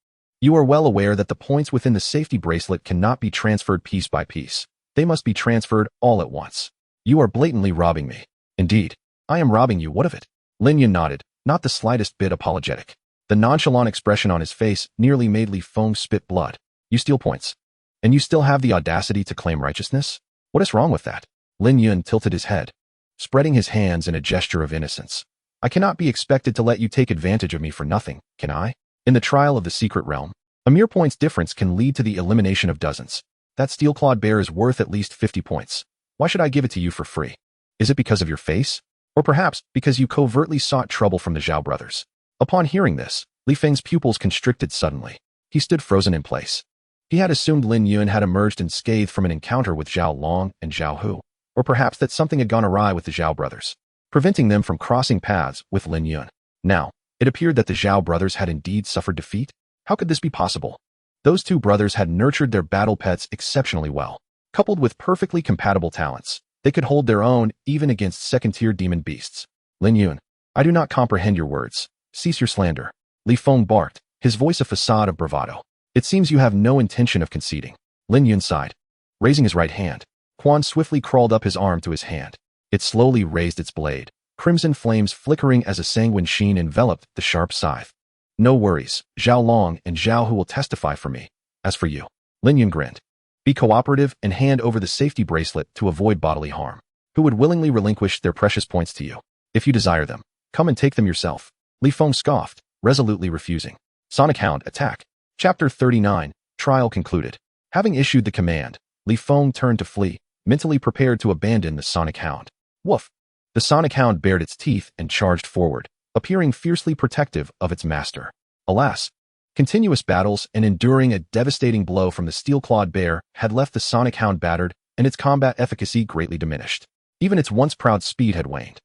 You are well aware that the points within the safety bracelet cannot be transferred piece by piece. They must be transferred all at once. You are blatantly robbing me. Indeed, I am robbing you. What of it? Lin Yun nodded, not the slightest bit apologetic. The nonchalant expression on his face nearly made Li Feng spit blood. You steal points. And you still have the audacity to claim righteousness? What is wrong with that? Lin Yun tilted his head, spreading his hands in a gesture of innocence. I cannot be expected to let you take advantage of me for nothing, can I? In the trial of the secret realm, a mere points difference can lead to the elimination of dozens. That steel-clawed bear is worth at least 50 points. Why should I give it to you for free? Is it because of your face? Or perhaps because you covertly sought trouble from the Zhao brothers? Upon hearing this, Li Feng's pupils constricted suddenly. He stood frozen in place. He had assumed Lin Yun had emerged unscathed from an encounter with Zhao Long and Zhao Hu, or perhaps that something had gone awry with the Zhao brothers, preventing them from crossing paths with Lin Yun. Now, it appeared that the Zhao brothers had indeed suffered defeat. How could this be possible? Those two brothers had nurtured their battle pets exceptionally well. Coupled with perfectly compatible talents, they could hold their own even against second-tier demon beasts. Lin Yun, I do not comprehend your words. Cease your slander. Li Feng barked, his voice a facade of bravado. It seems you have no intention of conceding. Lin Yun sighed. Raising his right hand, Quan swiftly crawled up his arm to his hand. It slowly raised its blade, crimson flames flickering as a sanguine sheen enveloped the sharp scythe. No worries, Zhao Long and Zhao Hu will testify for me. As for you, Lin Yun grinned. Be cooperative and hand over the safety bracelet to avoid bodily harm. Who would willingly relinquish their precious points to you? If you desire them, come and take them yourself. Li Feng scoffed, resolutely refusing. Sonic Hound, attack. Chapter 39, Trial concluded. Having issued the command, Li Feng turned to flee, mentally prepared to abandon the Sonic Hound. Woof! The Sonic Hound bared its teeth and charged forward, appearing fiercely protective of its master. Alas, continuous battles and enduring a devastating blow from the steel-clawed bear had left the Sonic Hound battered and its combat efficacy greatly diminished. Even its once proud speed had waned.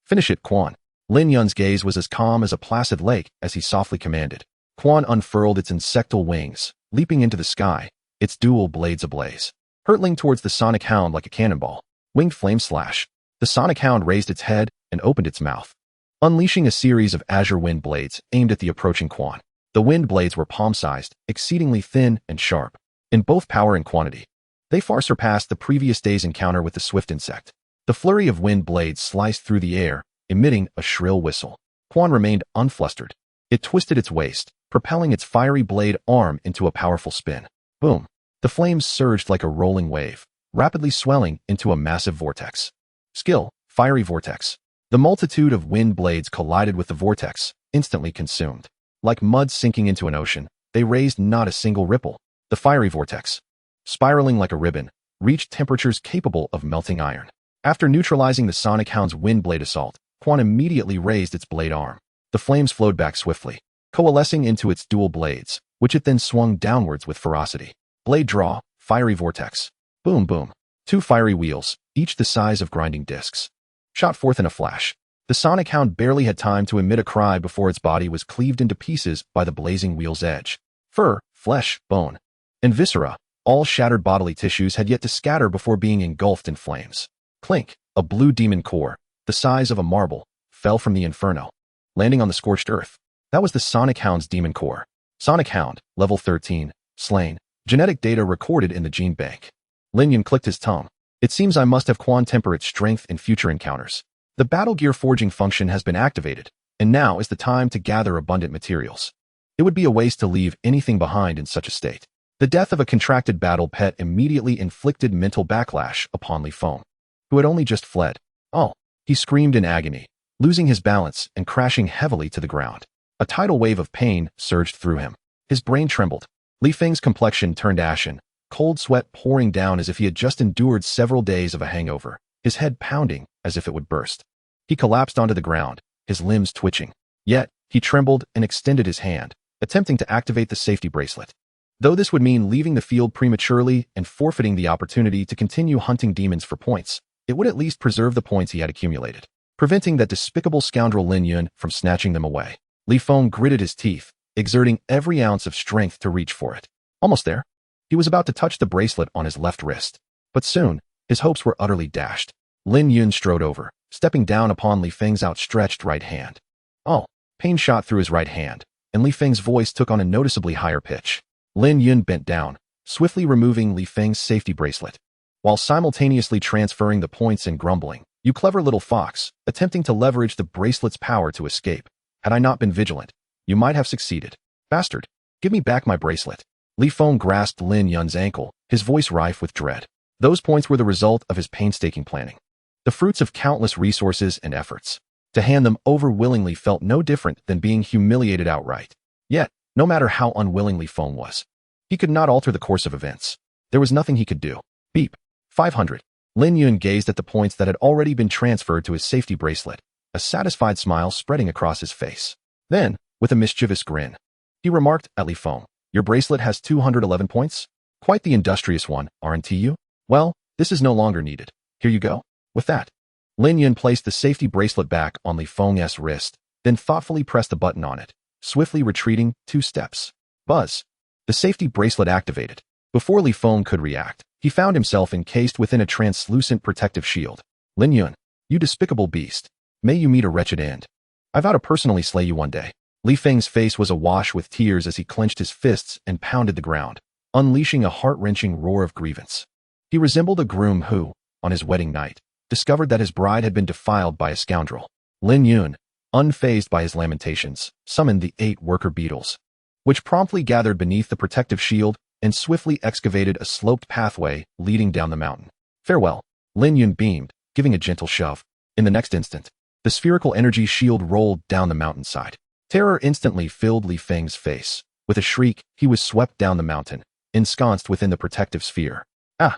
Finish it, Quan. Lin Yun's gaze was as calm as a placid lake as he softly commanded. Quan unfurled its insectal wings, leaping into the sky, its dual blades ablaze, hurtling towards the Sonic Hound like a cannonball. Winged flame slash. The Sonic Hound raised its head and opened its mouth, unleashing a series of azure wind blades aimed at the approaching Quan. The wind blades were palm-sized, exceedingly thin and sharp, in both power and quantity. They far surpassed the previous day's encounter with the swift insect. The flurry of wind blades sliced through the air, emitting a shrill whistle. Quan remained unflustered. It twisted its waist, propelling its fiery blade arm into a powerful spin. Boom! The flames surged like a rolling wave, rapidly swelling into a massive vortex. Skill, fiery vortex. The multitude of wind blades collided with the vortex, instantly consumed. Like mud sinking into an ocean, they raised not a single ripple. The fiery vortex, spiraling like a ribbon, reached temperatures capable of melting iron. After neutralizing the Sonic Hound's wind blade assault, Quan immediately raised its blade arm. The flames flowed back swiftly, coalescing into its dual blades, which it then swung downwards with ferocity. Blade draw, fiery vortex. Boom, boom. Two fiery wheels, each the size of grinding discs, shot forth in a flash. The Sonic Hound barely had time to emit a cry before its body was cleaved into pieces by the blazing wheel's edge. Fur, flesh, bone, and viscera, all shattered bodily tissues had yet to scatter before being engulfed in flames. Clink, a blue demon core, the size of a marble, fell from the inferno, landing on the scorched earth. That was the Sonic Hound's demon core. Sonic Hound, level 13, slain. Genetic data recorded in the gene bank. Lin Yun clicked his tongue. It seems I must have Quan temper its strength in future encounters. The battle gear forging function has been activated, and now is the time to gather abundant materials. It would be a waste to leave anything behind in such a state. The death of a contracted battle pet immediately inflicted mental backlash upon Li Feng, who had only just fled. Oh! He screamed in agony, losing his balance and crashing heavily to the ground. A tidal wave of pain surged through him. His brain trembled. Li Feng's complexion turned ashen, cold sweat pouring down as if he had just endured several days of a hangover, his head pounding as if it would burst. He collapsed onto the ground, his limbs twitching. Yet, he trembled and extended his hand, attempting to activate the safety bracelet. Though this would mean leaving the field prematurely and forfeiting the opportunity to continue hunting demons for points, it would at least preserve the points he had accumulated, preventing that despicable scoundrel Lin Yun from snatching them away. Li Feng gritted his teeth, exerting every ounce of strength to reach for it. Almost there. He was about to touch the bracelet on his left wrist. But soon, his hopes were utterly dashed. Lin Yun strode over, stepping down upon Li Feng's outstretched right hand. Oh! Pain shot through his right hand, and Li Feng's voice took on a noticeably higher pitch. Lin Yun bent down, swiftly removing Li Feng's safety bracelet, while simultaneously transferring the points and grumbling. You clever little fox, attempting to leverage the bracelet's power to escape. Had I not been vigilant, you might have succeeded. Bastard, give me back my bracelet. Li Feng grasped Lin Yun's ankle, his voice rife with dread. Those points were the result of his painstaking planning, the fruits of countless resources and efforts. To hand them over willingly felt no different than being humiliated outright. Yet, no matter how unwilling Li Feng was, he could not alter the course of events. There was nothing he could do. Beep. 500. Lin Yun gazed at the points that had already been transferred to his safety bracelet, a satisfied smile spreading across his face. Then, with a mischievous grin, he remarked at Li Feng, "Your bracelet has 211 points? Quite the industrious one, aren't you? Well, this is no longer needed. Here you go." With that, Lin Yun placed the safety bracelet back on Li Feng's wrist, then thoughtfully pressed a button on it, swiftly retreating 2 steps. Buzz. The safety bracelet activated. Before Li Feng could react, he found himself encased within a translucent protective shield. Lin Yun, you despicable beast. May you meet a wretched end. I vow to personally slay you one day. Li Feng's face was awash with tears as he clenched his fists and pounded the ground, unleashing a heart-wrenching roar of grievance. He resembled a groom who, on his wedding night, discovered that his bride had been defiled by a scoundrel. Lin Yun, unfazed by his lamentations, summoned the 8 worker beetles, which promptly gathered beneath the protective shield and swiftly excavated a sloped pathway leading down the mountain. Farewell. Lin Yun beamed, giving a gentle shove. In the next instant, the spherical energy shield rolled down the mountainside. Terror instantly filled Li Feng's face. With a shriek, he was swept down the mountain, ensconced within the protective sphere. Ah!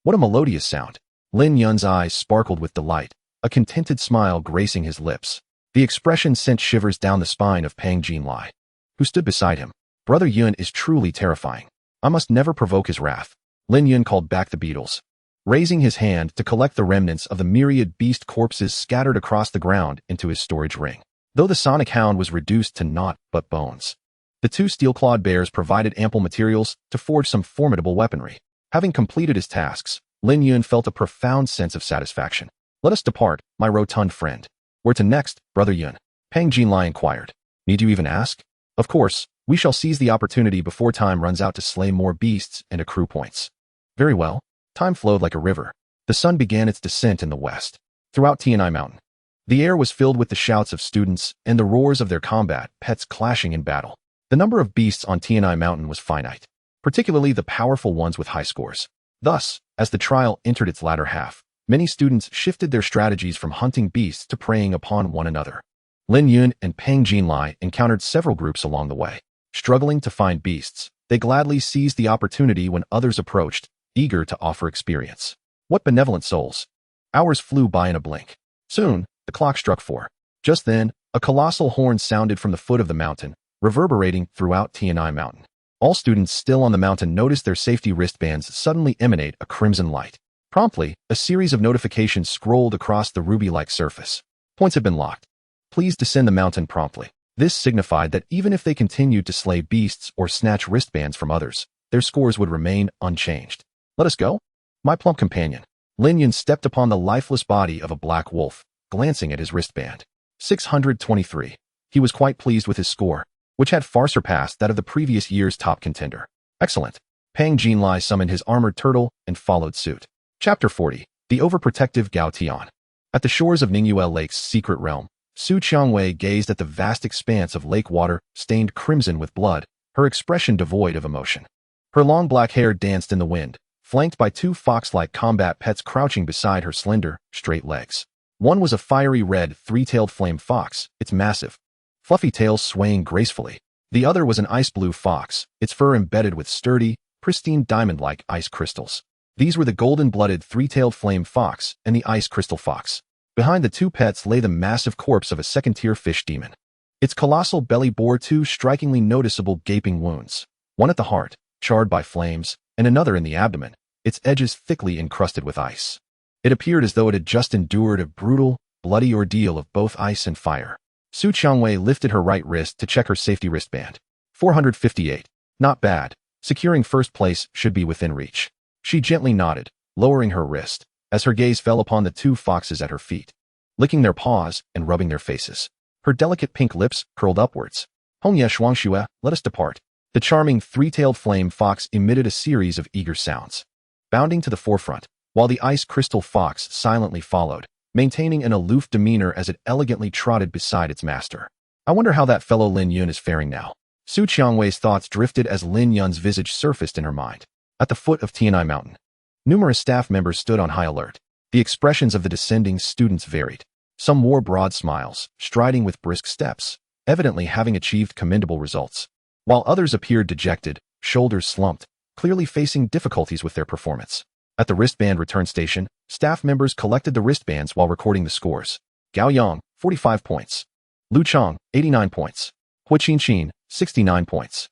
What a melodious sound. Lin Yun's eyes sparkled with delight, a contented smile gracing his lips. The expression sent shivers down the spine of Pang Jinlai, who stood beside him. Brother Yun is truly terrifying. I must never provoke his wrath. Lin Yun called back the beetles, raising his hand to collect the remnants of the myriad beast corpses scattered across the ground into his storage ring. Though the sonic hound was reduced to naught but bones, the 2 steel-clawed bears provided ample materials to forge some formidable weaponry. Having completed his tasks, Lin Yun felt a profound sense of satisfaction. Let us depart, my rotund friend. Where to next, Brother Yun? Pang Jinlai inquired. Need you even ask? Of course, we shall seize the opportunity before time runs out to slay more beasts and accrue points. Very well. Time flowed like a river. The sun began its descent in the west. Throughout Tianai Mountain, the air was filled with the shouts of students and the roars of their combat pets clashing in battle. The number of beasts on Tianai Mountain was finite, particularly the powerful ones with high scores. Thus, as the trial entered its latter half, many students shifted their strategies from hunting beasts to preying upon one another. Lin Yun and Pang Jinlai encountered several groups along the way. Struggling to find beasts, they gladly seized the opportunity when others approached, eager to offer experience. What benevolent souls! Hours flew by in a blink. Soon, the clock struck 4. Just then, a colossal horn sounded from the foot of the mountain, reverberating throughout Tianai Mountain. All students still on the mountain noticed their safety wristbands suddenly emanate a crimson light. Promptly, a series of notifications scrolled across the ruby-like surface. Points have been locked. Please descend the mountain promptly. This signified that even if they continued to slay beasts or snatch wristbands from others, their scores would remain unchanged. Let us go? My plump companion. Lin Yun stepped upon the lifeless body of a black wolf, glancing at his wristband. 623. He was quite pleased with his score, which had far surpassed that of the previous year's top contender. Excellent. Pang Jinlai summoned his armored turtle and followed suit. Chapter 40. The Overprotective Gao Tian. At the shores of Ningyue Lake's secret realm, Su Qiangwei gazed at the vast expanse of lake water stained crimson with blood, her expression devoid of emotion. Her long black hair danced in the wind, flanked by 2 fox-like combat pets crouching beside her slender, straight legs. One was a fiery red, 3-tailed flame fox, its massive, fluffy tail swaying gracefully. The other was an ice blue fox, its fur embedded with sturdy, pristine diamond-like ice crystals. These were the golden-blooded 3-tailed flame fox and the ice crystal fox. Behind the 2 pets lay the massive corpse of a second-tier fish demon. Its colossal belly bore 2 strikingly noticeable gaping wounds, one at the heart, charred by flames, and another in the abdomen, its edges thickly encrusted with ice. It appeared as though it had just endured a brutal, bloody ordeal of both ice and fire. Su Qiangwei lifted her right wrist to check her safety wristband. 458. Not bad. Securing first place should be within reach. She gently nodded, lowering her wrist, as her gaze fell upon the two foxes at her feet, licking their paws and rubbing their faces. Her delicate pink lips curled upwards. Hongye Shuangxue, let us depart. The charming three-tailed flame fox emitted a series of eager sounds, bounding to the forefront, while the ice crystal fox silently followed, maintaining an aloof demeanor as it elegantly trotted beside its master. I wonder how that fellow Lin Yun is faring now. Su Qiangwei's thoughts drifted as Lin Yun's visage surfaced in her mind. At the foot of Tianai Mountain, numerous staff members stood on high alert. The expressions of the descending students varied. Some wore broad smiles, striding with brisk steps, evidently having achieved commendable results, while others appeared dejected, shoulders slumped, clearly facing difficulties with their performance. At the wristband return station, staff members collected the wristbands while recording the scores. Gao Yang, 45 points. Lu Chang, 89 points. Hui Qinqin, 69 points.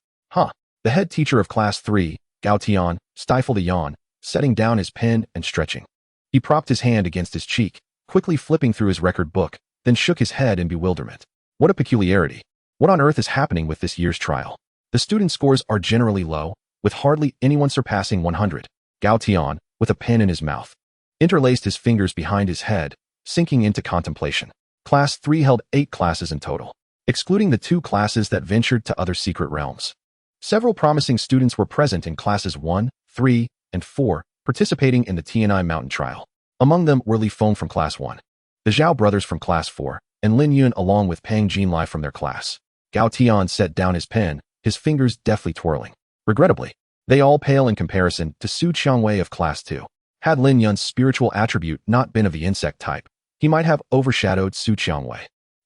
The head teacher of Class 3, Gao Tian, stifled a yawn, setting down his pen and stretching. He propped his hand against his cheek, quickly flipping through his record book, then shook his head in bewilderment. What a peculiarity. What on earth is happening with this year's trial? The student scores are generally low, with hardly anyone surpassing 100. Gao Tian, with a pen in his mouth, interlaced his fingers behind his head, sinking into contemplation. Class 3 held 8 classes in total, excluding the 2 classes that ventured to other secret realms. Several promising students were present in classes 1, 3, and 4, participating in the Tianai Mountain trial. Among them were Li Feng from Class 1, the Zhao brothers from Class 4, and Lin Yun along with Pang Jinlai from their class. Gao Tian set down his pen, his fingers deftly twirling. Regrettably, they all pale in comparison to Su Qiangwei of Class 2. Had Lin Yun's spiritual attribute not been of the insect type, he might have overshadowed Su Qiangwei.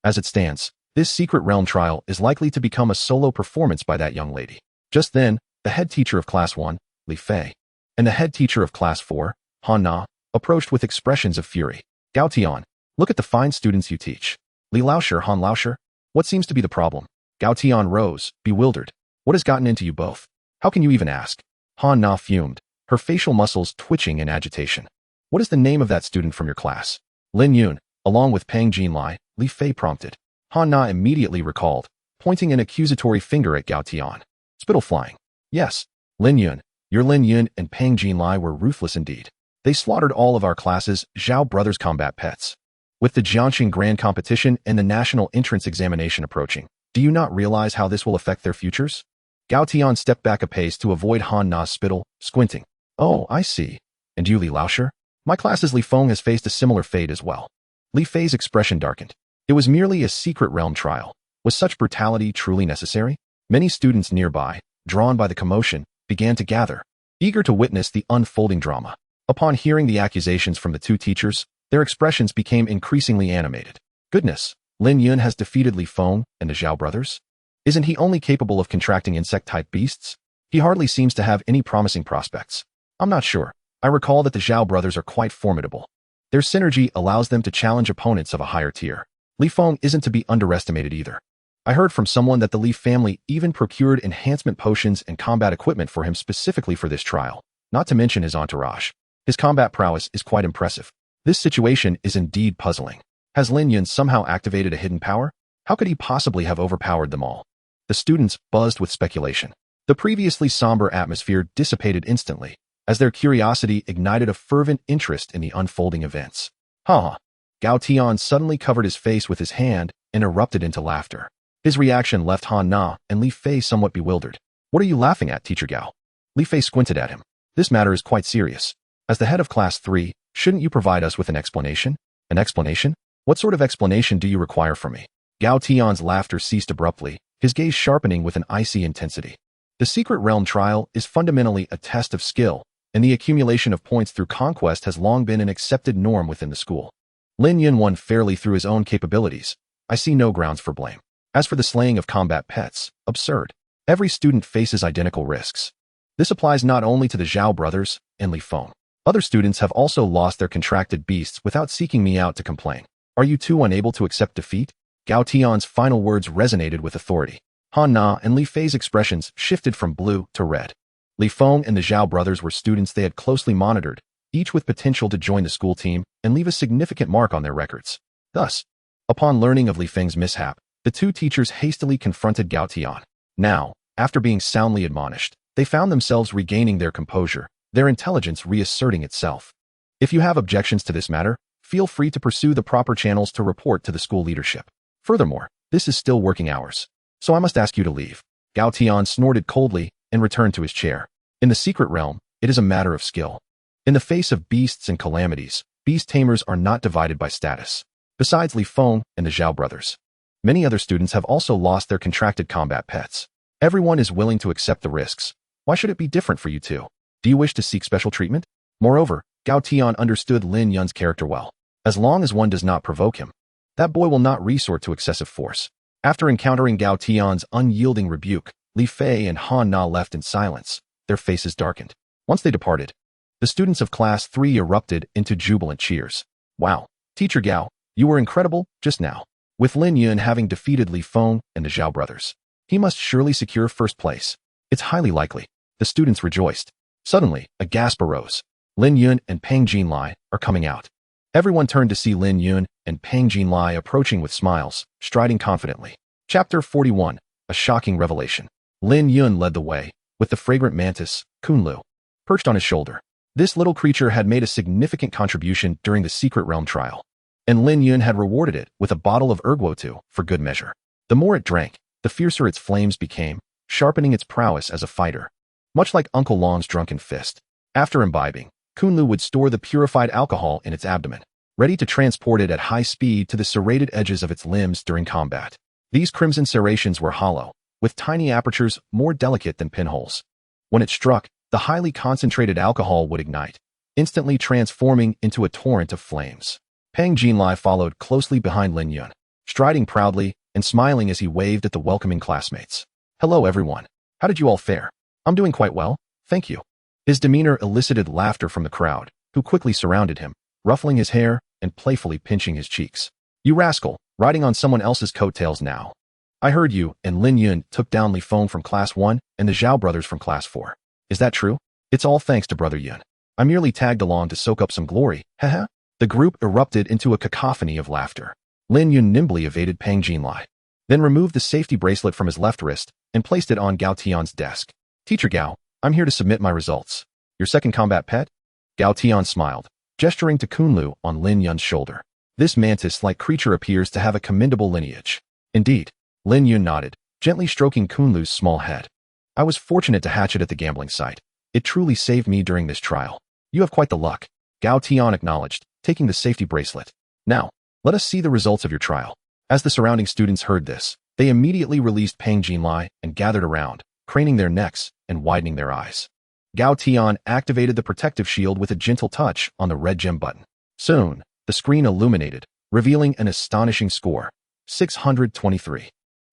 As it stands, this secret realm trial is likely to become a solo performance by that young lady. Just then, the head teacher of Class 1, Li Fei, and the head teacher of Class 4, Han Na, approached with expressions of fury. Gao Tian, look at the fine students you teach. Li Laosher, Han Laosher, what seems to be the problem? Gao Tian rose, bewildered. What has gotten into you both? How can you even ask? Han Na fumed, her facial muscles twitching in agitation. What is the name of that student from your class? Lin Yun, along with Pang Jinlai, Li Fei prompted. Han Na immediately recalled, pointing an accusatory finger at Gao Tian. Spittle flying. Yes, Lin Yun, your Lin Yun and Pang Jinlai were ruthless indeed. They slaughtered all of our classes' Zhao brothers combat pets. With the Jiangxing Grand Competition and the National Entrance Examination approaching, do you not realize how this will affect their futures? Gao Tian stepped back a pace to avoid Han Na's spittle, squinting. Oh, I see. And you, Li Laosher? My class's Li Feng has faced a similar fate as well. Li Fei's expression darkened. It was merely a secret realm trial. Was such brutality truly necessary? Many students nearby, drawn by the commotion, began to gather, eager to witness the unfolding drama. Upon hearing the accusations from the 2 teachers, their expressions became increasingly animated. Goodness, Lin Yun has defeated Li Feng and the Zhao brothers? Isn't he only capable of contracting insect-type beasts? He hardly seems to have any promising prospects. I'm not sure. I recall that the Zhao brothers are quite formidable. Their synergy allows them to challenge opponents of a higher tier. Li Feng isn't to be underestimated either. I heard from someone that the Li family even procured enhancement potions and combat equipment for him specifically for this trial, not to mention his entourage. His combat prowess is quite impressive. This situation is indeed puzzling. Has Lin Yun somehow activated a hidden power? How could he possibly have overpowered them all? The students buzzed with speculation. The previously somber atmosphere dissipated instantly, as their curiosity ignited a fervent interest in the unfolding events. Ha! Gao Tian suddenly covered his face with his hand and erupted into laughter. His reaction left Han Na and Li Fei somewhat bewildered. What are you laughing at, Teacher Gao? Li Fei squinted at him. This matter is quite serious. As the head of Class 3, shouldn't you provide us with an explanation? An explanation? What sort of explanation do you require from me? Gao Tian's laughter ceased abruptly, his gaze sharpening with an icy intensity. The secret realm trial is fundamentally a test of skill, and the accumulation of points through conquest has long been an accepted norm within the school. Lin Yun won fairly through his own capabilities. I see no grounds for blame. As for the slaying of combat pets, absurd. Every student faces identical risks. This applies not only to the Zhao brothers and Li Feng. Other students have also lost their contracted beasts without seeking me out to complain. Are you too unable to accept defeat? Gao Tian's final words resonated with authority. Han Na and Li Fei's expressions shifted from blue to red. Li Feng and the Zhao brothers were students they had closely monitored, each with potential to join the school team and leave a significant mark on their records. Thus, upon learning of Li Feng's mishap, the two teachers hastily confronted Gao Tian. Now, after being soundly admonished, they found themselves regaining their composure, their intelligence reasserting itself. If you have objections to this matter, feel free to pursue the proper channels to report to the school leadership. Furthermore, this is still working hours, so I must ask you to leave. Gao Tian snorted coldly and returned to his chair. In the secret realm, it is a matter of skill. In the face of beasts and calamities, beast tamers are not divided by status. Besides Li Feng and the Zhao brothers, many other students have also lost their contracted combat pets. Everyone is willing to accept the risks. Why should it be different for you two? Do you wish to seek special treatment? Moreover, Gao Tian understood Lin Yun's character well. As long as one does not provoke him, that boy will not resort to excessive force. After encountering Gao Tian's unyielding rebuke, Li Fei and Han Na left in silence, their faces darkened. Once they departed, the students of Class 3 erupted into jubilant cheers. Wow, Teacher Gao, you were incredible just now. With Lin Yun having defeated Li Feng and the Zhao brothers, he must surely secure first place. It's highly likely. The students rejoiced. Suddenly, a gasp arose. Lin Yun and Peng Jinlai are coming out. Everyone turned to see Lin Yun and Peng Jinlai approaching with smiles, striding confidently. Chapter 41, A Shocking Revelation. Lin Yun led the way, with the fragrant mantis, Kunlu, perched on his shoulder. This little creature had made a significant contribution during the Secret Realm trial, and Lin Yun had rewarded it with a bottle of Erguotu for good measure. The more it drank, the fiercer its flames became, sharpening its prowess as a fighter. Much like Uncle Long's drunken fist. After imbibing, Kunlu would store the purified alcohol in its abdomen, ready to transport it at high speed to the serrated edges of its limbs during combat. These crimson serrations were hollow, with tiny apertures more delicate than pinholes. When it struck, the highly concentrated alcohol would ignite, instantly transforming into a torrent of flames. Peng Jinlai followed closely behind Lin Yun, striding proudly and smiling as he waved at the welcoming classmates. Hello everyone. How did you all fare? I'm doing quite well, thank you. His demeanor elicited laughter from the crowd, who quickly surrounded him, ruffling his hair and playfully pinching his cheeks. You rascal, riding on someone else's coattails now. I heard you and Lin Yun took down Li Feng from Class 1 and the Zhao brothers from Class 4. Is that true? It's all thanks to Brother Yun. I merely tagged along to soak up some glory, haha. The group erupted into a cacophony of laughter. Lin Yun nimbly evaded Peng Jinlai, then removed the safety bracelet from his left wrist and placed it on Gao Tian's desk. Teacher Gao, I'm here to submit my results. Your second combat pet? Gao Tian smiled, gesturing to Kunlu on Lin Yun's shoulder. This mantis-like creature appears to have a commendable lineage. Indeed, Lin Yun nodded, gently stroking Kunlu's small head. I was fortunate to hatch it at the gambling site. It truly saved me during this trial. You have quite the luck, Gao Tian acknowledged, taking the safety bracelet. Now, let us see the results of your trial. As the surrounding students heard this, they immediately released Peng Jinlai and gathered around, craning their necks and widening their eyes. Gao Tian activated the protective shield with a gentle touch on the red gem button. Soon, the screen illuminated, revealing an astonishing score. 623.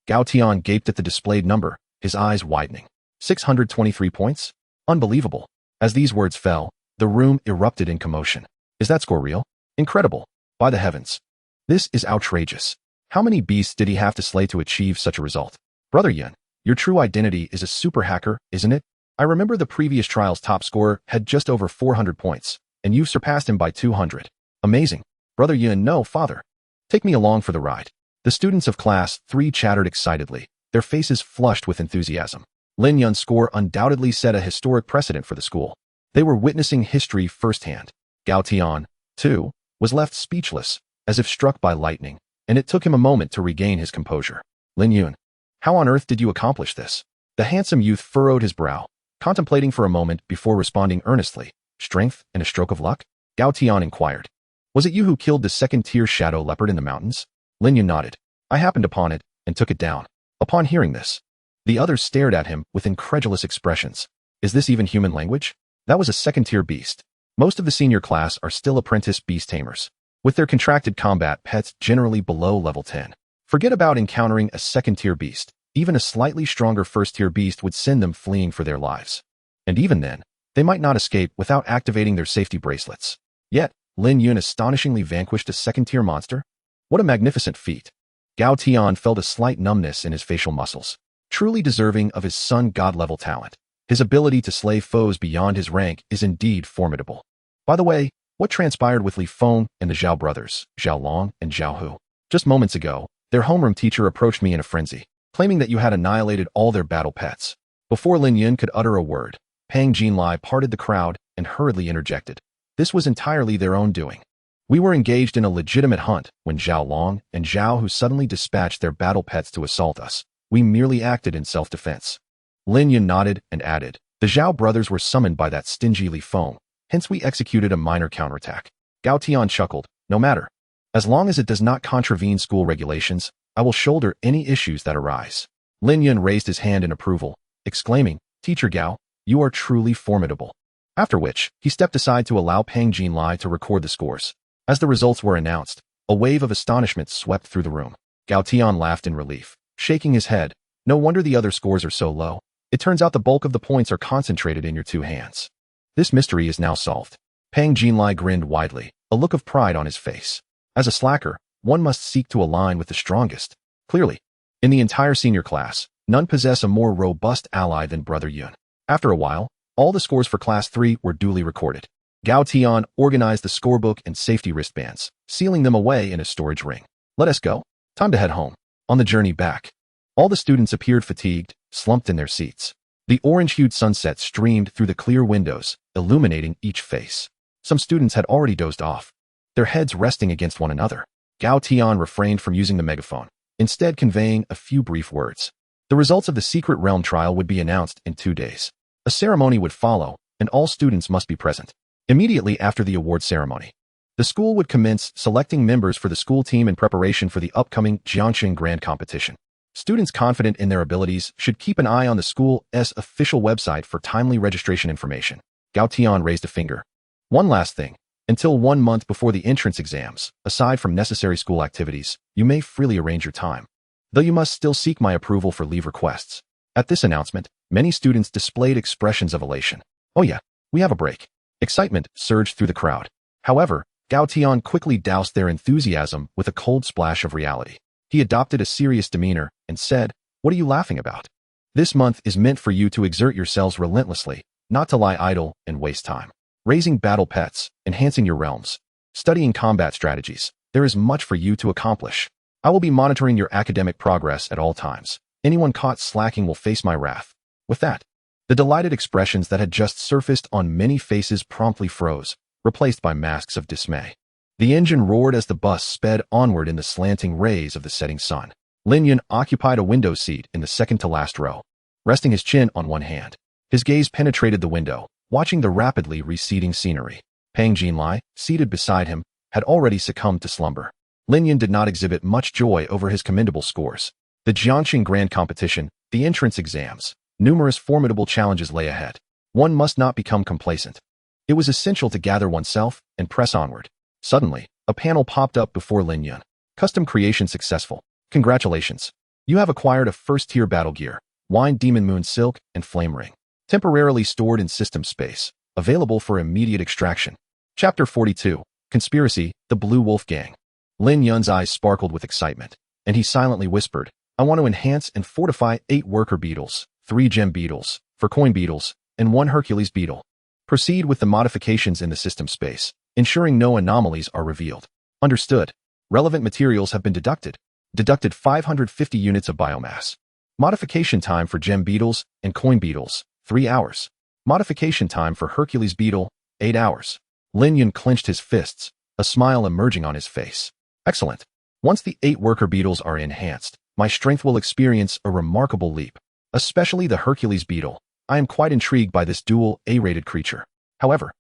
Gao Tian gaped at the displayed number, his eyes widening. 623 points? Unbelievable. As these words fell, the room erupted in commotion. Is that score real? Incredible. By the heavens. This is outrageous. How many beasts did he have to slay to achieve such a result? Brother Yun, your true identity is a super hacker, isn't it? I remember the previous trial's top scorer had just over 400 points, and you've surpassed him by 200. Amazing. Brother Yun, no, father. Take me along for the ride. The students of Class 3 chattered excitedly, their faces flushed with enthusiasm. Lin Yun's score undoubtedly set a historic precedent for the school. They were witnessing history firsthand. Gao Tian, too, was left speechless, as if struck by lightning, and it took him a moment to regain his composure. Lin Yun, how on earth did you accomplish this? The handsome youth furrowed his brow, contemplating for a moment before responding earnestly. Strength and a stroke of luck? Gao Tian inquired. Was it you who killed the second-tier shadow leopard in the mountains? Lin Yun nodded. I happened upon it and took it down. Upon hearing this, the others stared at him with incredulous expressions. Is this even human language? That was a second-tier beast. Most of the senior class are still apprentice beast tamers, with their contracted combat pets generally below level 10. Forget about encountering a second-tier beast. Even a slightly stronger first-tier beast would send them fleeing for their lives. And even then, they might not escape without activating their safety bracelets. Yet, Lin Yun astonishingly vanquished a second-tier monster? What a magnificent feat. Gao Tian felt a slight numbness in his facial muscles, truly deserving of his sun god-level talent. His ability to slay foes beyond his rank is indeed formidable. By the way, what transpired with Li Feng and the Zhao brothers, Zhao Long and Zhao Hu? Just moments ago, their homeroom teacher approached me in a frenzy, claiming that you had annihilated all their battle pets. Before Lin Yun could utter a word, Pang Jinlai parted the crowd and hurriedly interjected. This was entirely their own doing. We were engaged in a legitimate hunt when Zhao Long and Zhao Hu suddenly dispatched their battle pets to assault us. We merely acted in self-defense. Lin Yun nodded and added, the Zhao brothers were summoned by that stingy Li Feng, hence we executed a minor counterattack. Gao Tian chuckled, no matter. As long as it does not contravene school regulations, I will shoulder any issues that arise. Lin Yun raised his hand in approval, exclaiming, Teacher Gao, you are truly formidable. After which, he stepped aside to allow Pang Jinlai to record the scores. As the results were announced, a wave of astonishment swept through the room. Gao Tian laughed in relief, shaking his head. No wonder the other scores are so low. It turns out the bulk of the points are concentrated in your two hands. This mystery is now solved. Pang Jinlai grinned widely, a look of pride on his face. As a slacker, one must seek to align with the strongest. Clearly, in the entire senior class, none possess a more robust ally than Brother Yun. After a while, all the scores for Class 3 were duly recorded. Gao Tian organized the scorebook and safety wristbands, sealing them away in a storage ring. Let us go. Time to head home. On the journey back, all the students appeared fatigued, slumped in their seats. The orange-hued sunset streamed through the clear windows, illuminating each face. Some students had already dozed off, their heads resting against one another. Gao Tian refrained from using the megaphone, instead conveying a few brief words. The results of the Secret Realm trial would be announced in 2 days. A ceremony would follow, and all students must be present. Immediately after the award ceremony, the school would commence selecting members for the school team in preparation for the upcoming Jiangxing Grand Competition. Students confident in their abilities should keep an eye on the school's official website for timely registration information. Gao Tian raised a finger. One last thing. Until 1 month before the entrance exams, aside from necessary school activities, you may freely arrange your time, though you must still seek my approval for leave requests. At this announcement, many students displayed expressions of elation. Oh yeah, we have a break. Excitement surged through the crowd. However, Gao Tian quickly doused their enthusiasm with a cold splash of reality. He adopted a serious demeanor and said, what are you laughing about? This month is meant for you to exert yourselves relentlessly, not to lie idle and waste time. Raising battle pets, enhancing your realms, studying combat strategies, there is much for you to accomplish. I will be monitoring your academic progress at all times. Anyone caught slacking will face my wrath. With that, the delighted expressions that had just surfaced on many faces promptly froze, replaced by masks of dismay. The engine roared as the bus sped onward in the slanting rays of the setting sun. Lin Yun occupied a window seat in the second-to-last row, resting his chin on one hand. His gaze penetrated the window, watching the rapidly receding scenery. Pang Jinlai, seated beside him, had already succumbed to slumber. Lin Yun did not exhibit much joy over his commendable scores. The Jiangxing Grand Competition, the entrance exams, numerous formidable challenges lay ahead. One must not become complacent. It was essential to gather oneself and press onward. Suddenly, a panel popped up before Lin Yun. Custom creation successful. Congratulations. You have acquired a first-tier battle gear, Wine Demon Moon Silk and Flame Ring. Temporarily stored in system space. Available for immediate extraction. Chapter 42. Conspiracy, the Blue Wolf Gang. Lin Yun's eyes sparkled with excitement, and he silently whispered, I want to enhance and fortify 8 worker beetles, 3 gem beetles, for coin beetles, and 1 Hercules beetle. Proceed with the modifications in the system space, ensuring no anomalies are revealed. Understood. Relevant materials have been deducted. Deducted 550 units of biomass. Modification time for gem beetles and coin beetles, 3 hours. Modification time for Hercules beetle, 8 hours. Lin Yun clenched his fists, a smile emerging on his face. Excellent. Once the 8 worker beetles are enhanced, my strength will experience a remarkable leap. Especially the Hercules beetle. I am quite intrigued by this dual A-rated creature. However,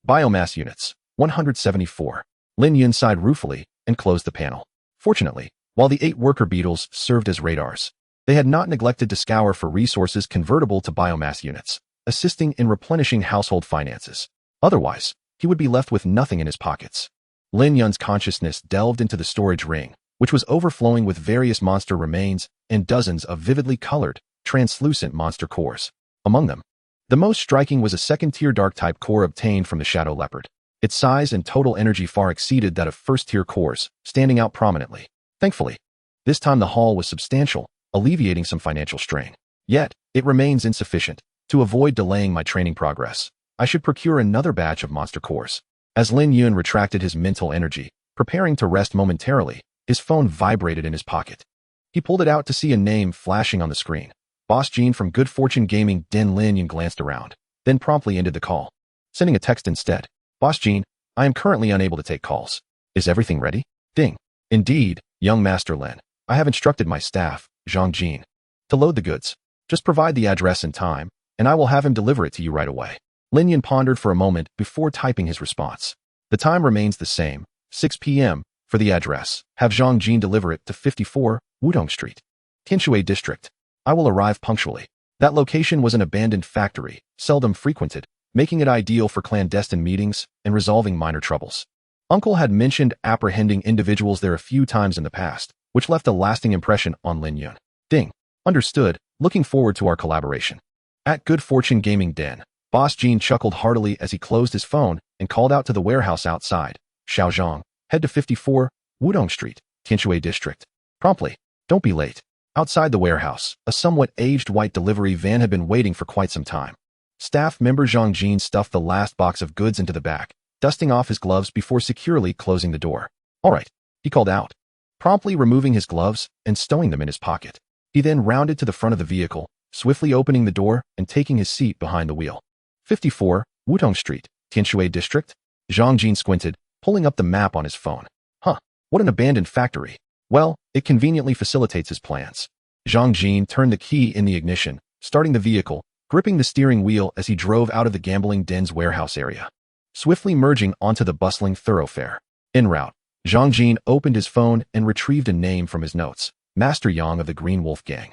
biomass units, 174. Lin Yun sighed ruefully and closed the panel. Fortunately, while the 8 worker beetles served as radars, they had not neglected to scour for resources convertible to biomass units, assisting in replenishing household finances. Otherwise, he would be left with nothing in his pockets. Lin Yun's consciousness delved into the storage ring, which was overflowing with various monster remains and dozens of vividly colored, translucent monster cores. Among them, the most striking was a second-tier dark-type core obtained from the Shadow Leopard. Its size and total energy far exceeded that of first-tier cores, standing out prominently. Thankfully, this time the haul was substantial, alleviating some financial strain. Yet, it remains insufficient. To avoid delaying my training progress, I should procure another batch of monster cores. As Lin Yun retracted his mental energy, preparing to rest momentarily, his phone vibrated in his pocket. He pulled it out to see a name flashing on the screen. Boss Gene from Good Fortune Gaming. Lin Yun glanced around, then promptly ended the call, sending a text instead. Boss Gene, I am currently unable to take calls. Is everything ready? Ding. Indeed, young Master Lin. I have instructed my staff, Zhang Jin, to load the goods. Just provide the address and time, and I will have him deliver it to you right away. Lin Yun pondered for a moment before typing his response. The time remains the same, 6 p.m., for the address. Have Zhang Jin deliver it to 54 Wudong Street, Tianshui District. I will arrive punctually. That location was an abandoned factory, seldom frequented, making it ideal for clandestine meetings and resolving minor troubles. Uncle had mentioned apprehending individuals there a few times in the past, which left a lasting impression on Lin Yun. Ding. Understood. Looking forward to our collaboration. At Good Fortune Gaming Den, Boss Gene chuckled heartily as he closed his phone and called out to the warehouse outside. Xiaozhang, head to 54 Wudong Street, Tianshui District. Promptly. Don't be late. Outside the warehouse, a somewhat aged white delivery van had been waiting for quite some time. Staff member Zhang Jin stuffed the last box of goods into the back, dusting off his gloves before securely closing the door. All right, he called out, promptly removing his gloves and stowing them in his pocket. He then rounded to the front of the vehicle, swiftly opening the door and taking his seat behind the wheel. 54 Wudong Street, Tianshui District? Zhang Jin squinted, pulling up the map on his phone. Huh, what an abandoned factory. Well, it conveniently facilitates his plans. Zhang Jin turned the key in the ignition, starting the vehicle, gripping the steering wheel as he drove out of the gambling den's warehouse area, swiftly merging onto the bustling thoroughfare. En route, Zhang Jin opened his phone and retrieved a name from his notes, Master Yang of the Green Wolf Gang.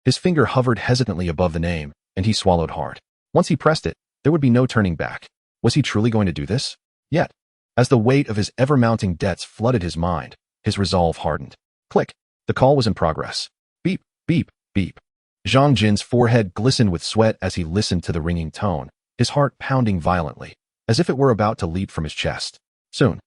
His finger hovered hesitantly above the name, and he swallowed hard. Once he pressed it, there would be no turning back. Was he truly going to do this? Yet, as the weight of his ever-mounting debts flooded his mind, his resolve hardened. Click. The call was in progress. Beep, beep, beep. Zhang Jin's forehead glistened with sweat as he listened to the ringing tone, his heart pounding violently, as if it were about to leap from his chest. Soon,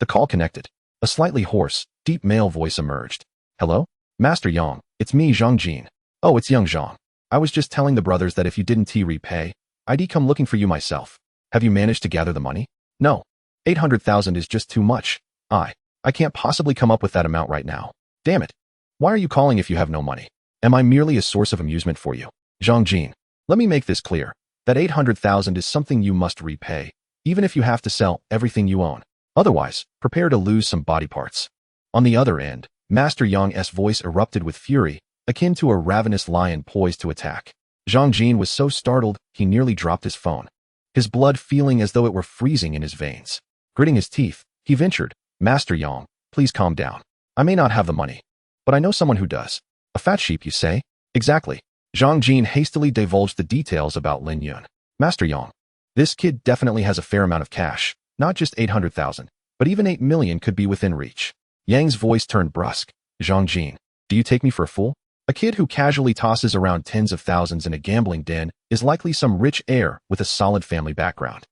the call connected. A slightly hoarse, deep male voice emerged. Hello? Master Yang, it's me, Zhang Jin. Oh, it's young Zhang. I was just telling the brothers that if you didn't repay, I'd come looking for you myself. Have you managed to gather the money? No. 800,000 is just too much. I can't possibly come up with that amount right now. Damn it. Why are you calling if you have no money? Am I merely a source of amusement for you? Zhang Jin, let me make this clear. That 800,000 is something you must repay, even if you have to sell everything you own. Otherwise, prepare to lose some body parts. On the other end, Master Yang's voice erupted with fury, akin to a ravenous lion poised to attack. Zhang Jin was so startled, he nearly dropped his phone, his blood feeling as though it were freezing in his veins. Gritting his teeth, he ventured, Master Yang, please calm down. I may not have the money, but I know someone who does. A fat sheep, you say? Exactly. Zhang Jin hastily divulged the details about Lin Yun. Master Yang, this kid definitely has a fair amount of cash, not just 800,000, but even 8 million could be within reach. Yang's voice turned brusque. Zhang Jin, do you take me for a fool? A kid who casually tosses around tens of thousands in a gambling den is likely some rich heir with a solid family background.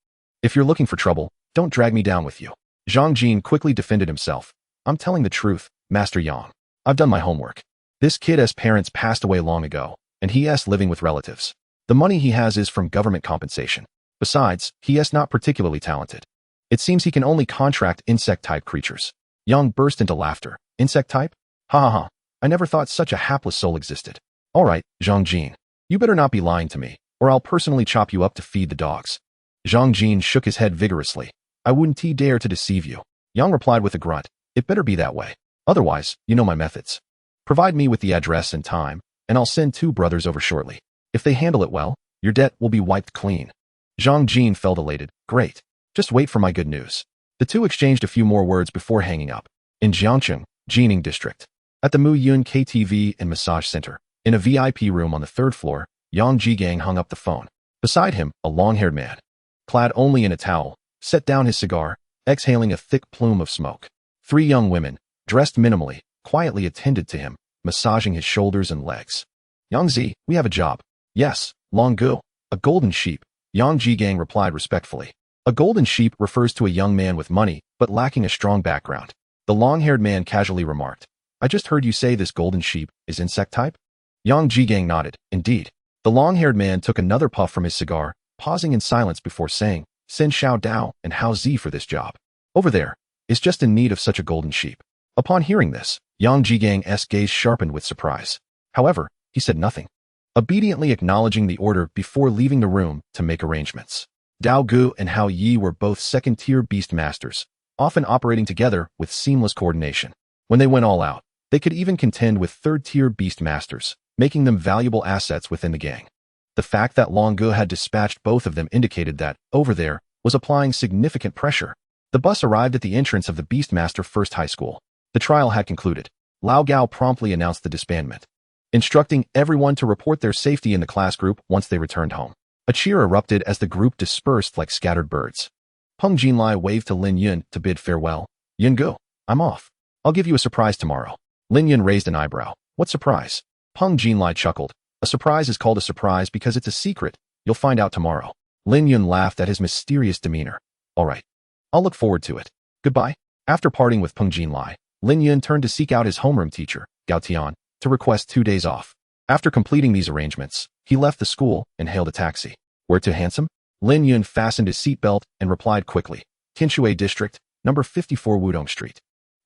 If you're looking for trouble, don't drag me down with you. Zhang Jin quickly defended himself. I'm telling the truth, Master Yang. I've done my homework. This kid's parents passed away long ago, and he's living with relatives. The money he has is from government compensation. Besides, he's not particularly talented. It seems he can only contract insect-type creatures. Yang burst into laughter. Insect-type? Ha ha ha. I never thought such a hapless soul existed. All right, Zhang Jin. You better not be lying to me, or I'll personally chop you up to feed the dogs. Zhang Jin shook his head vigorously. I wouldn't dare to deceive you. Yang replied with a grunt. It better be that way. Otherwise, you know my methods. Provide me with the address and time, and I'll send 2 brothers over shortly. If they handle it well, your debt will be wiped clean. Zhang Jin felt elated. Great. Just wait for my good news. The two exchanged a few more words before hanging up. In Jiangcheng, Jining District. At the Mu Yun KTV and Massage Center, in a VIP room on the 3rd floor, Yang Jigang hung up the phone. Beside him, a long-haired man, clad only in a towel, set down his cigar, exhaling a thick plume of smoke. 3 young women, dressed minimally, quietly attended to him, massaging his shoulders and legs. Yang Zi, we have a job. Yes, Long Gu. A golden sheep, Yang Jigang replied respectfully. A golden sheep refers to a young man with money, but lacking a strong background. The long-haired man casually remarked. I just heard you say this golden sheep is insect type? Yang Jigang nodded. Indeed. The The long-haired man took another puff from his cigar, pausing in silence before saying, "Send Xiao Dao and Hao Zi for this job. Over there is just in need of such a golden sheep." Upon hearing this, Yang Jigang's gaze sharpened with surprise. However, he said nothing, obediently acknowledging the order before leaving the room to make arrangements. Dao Gu and Hao Yi were both second-tier beast masters, often operating together with seamless coordination. When they went all out, they could even contend with third-tier beast masters, making them valuable assets within the gang. The fact that Long Gu had dispatched both of them indicated that, over there, was applying significant pressure. The bus arrived at the entrance of the Beastmaster First High School. The trial had concluded. Lao Gao promptly announced the disbandment, instructing everyone to report their safety in the class group once they returned home. A cheer erupted as the group dispersed like scattered birds. Peng Jinlai waved to Lin Yun to bid farewell. "Yun Gu, I'm off. I'll give you a surprise tomorrow." Lin Yun raised an eyebrow. "What surprise?" Peng Jinlai chuckled. "A surprise is called a surprise because it's a secret. You'll find out tomorrow." Lin Yun laughed at his mysterious demeanor. "All right. I'll look forward to it. Goodbye." After parting with Peng Jinlai, Lin Yun turned to seek out his homeroom teacher, Gao Tian, to request 2 days off. After completing these arrangements, he left the school and hailed a taxi. "Where to, handsome?" Lin Yun fastened his seatbelt and replied quickly. "Tinshui District, number 54 Wudong Street."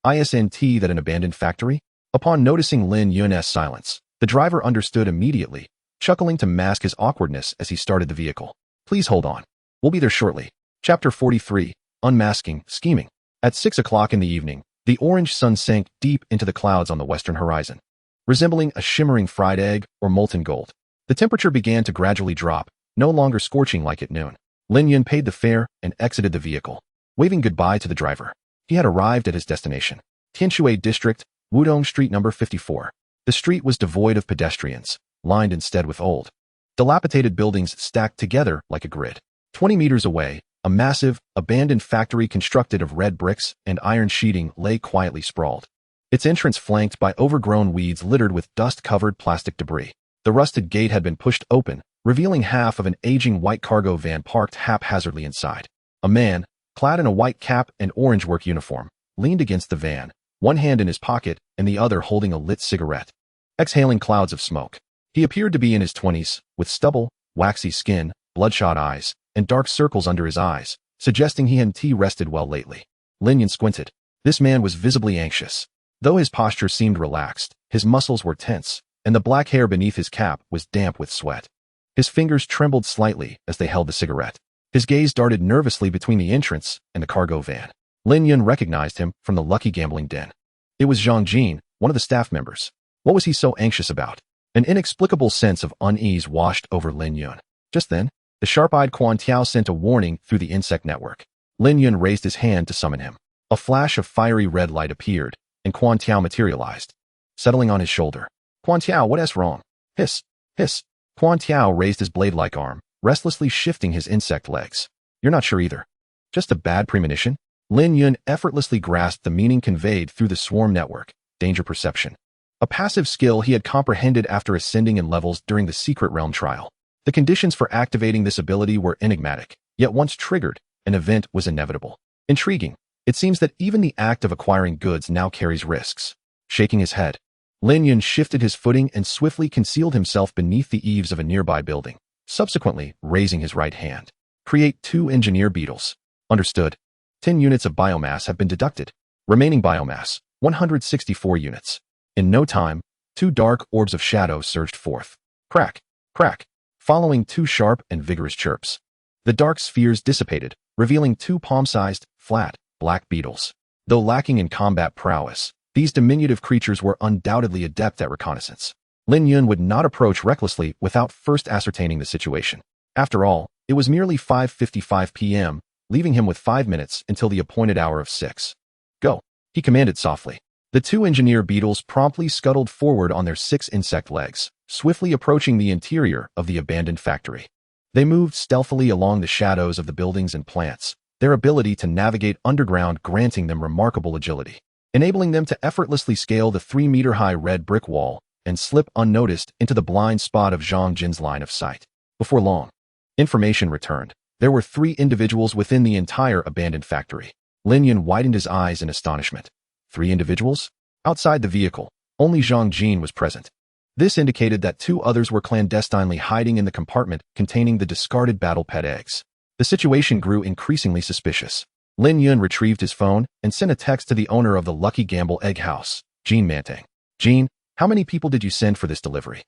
"Isn't that an abandoned factory?" Upon noticing Lin Yun's silence, the driver understood immediately, chuckling to mask his awkwardness as he started the vehicle. "Please hold on. We'll be there shortly." Chapter 43, Unmasking, Scheming. At 6 o'clock in the evening, the orange sun sank deep into the clouds on the western horizon, resembling a shimmering fried egg or molten gold. The temperature began to gradually drop, no longer scorching like at noon. Lin Yun paid the fare and exited the vehicle, waving goodbye to the driver. He had arrived at his destination, Tianshui District, Wudong Street number 54. The street was devoid of pedestrians, lined instead with old, dilapidated buildings stacked together like a grid. 20 meters away, a massive, abandoned factory constructed of red bricks and iron sheeting lay quietly sprawled, its entrance flanked by overgrown weeds littered with dust-covered plastic debris. The rusted gate had been pushed open, revealing half of an aging white cargo van parked haphazardly inside. A man, clad in a white cap and orange work uniform, leaned against the van, one hand in his pocket and the other holding a lit cigarette, exhaling clouds of smoke. He appeared to be in his 20s, with stubble, waxy skin, bloodshot eyes, and dark circles under his eyes, suggesting he hadn't rested well lately. Lin Yun squinted. This man was visibly anxious. Though his posture seemed relaxed, his muscles were tense, and the black hair beneath his cap was damp with sweat. His fingers trembled slightly as they held the cigarette. His gaze darted nervously between the entrance and the cargo van. Lin Yun recognized him from the Lucky Gambling Den. It was Zhang Jin, one of the staff members. What was he so anxious about? An inexplicable sense of unease washed over Lin Yun. Just then, the sharp-eyed Quan Tiao sent a warning through the insect network. Lin Yun raised his hand to summon him. A flash of fiery red light appeared, and Quan Tiao materialized, settling on his shoulder. "Quan Tiao, what's wrong?" "Hiss, hiss." Quan Tiao raised his blade-like arm, restlessly shifting his insect legs. "You're not sure either. Just a bad premonition?" Lin Yun effortlessly grasped the meaning conveyed through the swarm network, danger perception. A passive skill he had comprehended after ascending in levels during the Secret Realm trial. The conditions for activating this ability were enigmatic, yet once triggered, an event was inevitable. Intriguing. It seems that even the act of acquiring goods now carries risks. Shaking his head, Lin Yun shifted his footing and swiftly concealed himself beneath the eaves of a nearby building, subsequently raising his right hand. "Create 2 engineer beetles." "Understood." 10 units of biomass have been deducted. Remaining biomass, 164 units. In no time, 2 dark orbs of shadow surged forth. Crack, crack, following 2 sharp and vigorous chirps. The dark spheres dissipated, revealing 2 palm-sized, flat, black beetles. Though lacking in combat prowess, these diminutive creatures were undoubtedly adept at reconnaissance. Lin Yun would not approach recklessly without first ascertaining the situation. After all, it was merely 5:55 p.m., leaving him with 5 minutes until the appointed hour of 6. "Go," he commanded softly. The 2 engineer beetles promptly scuttled forward on their 6 insect legs, swiftly approaching the interior of the abandoned factory. They moved stealthily along the shadows of the buildings and plants, their ability to navigate underground granting them remarkable agility, enabling them to effortlessly scale the 3-meter-high red brick wall and slip unnoticed into the blind spot of Zhang Jin's line of sight. Before long, information returned. There were 3 individuals within the entire abandoned factory. Lin Yun widened his eyes in astonishment. 3 individuals? Outside the vehicle, only Zhang Jin was present. This indicated that two others were clandestinely hiding in the compartment containing the discarded battle pet eggs. The situation grew increasingly suspicious. Lin Yun retrieved his phone and sent a text to the owner of the Lucky Gamble Egg House, Jean Mantang. Jean, how many people did you send for this delivery?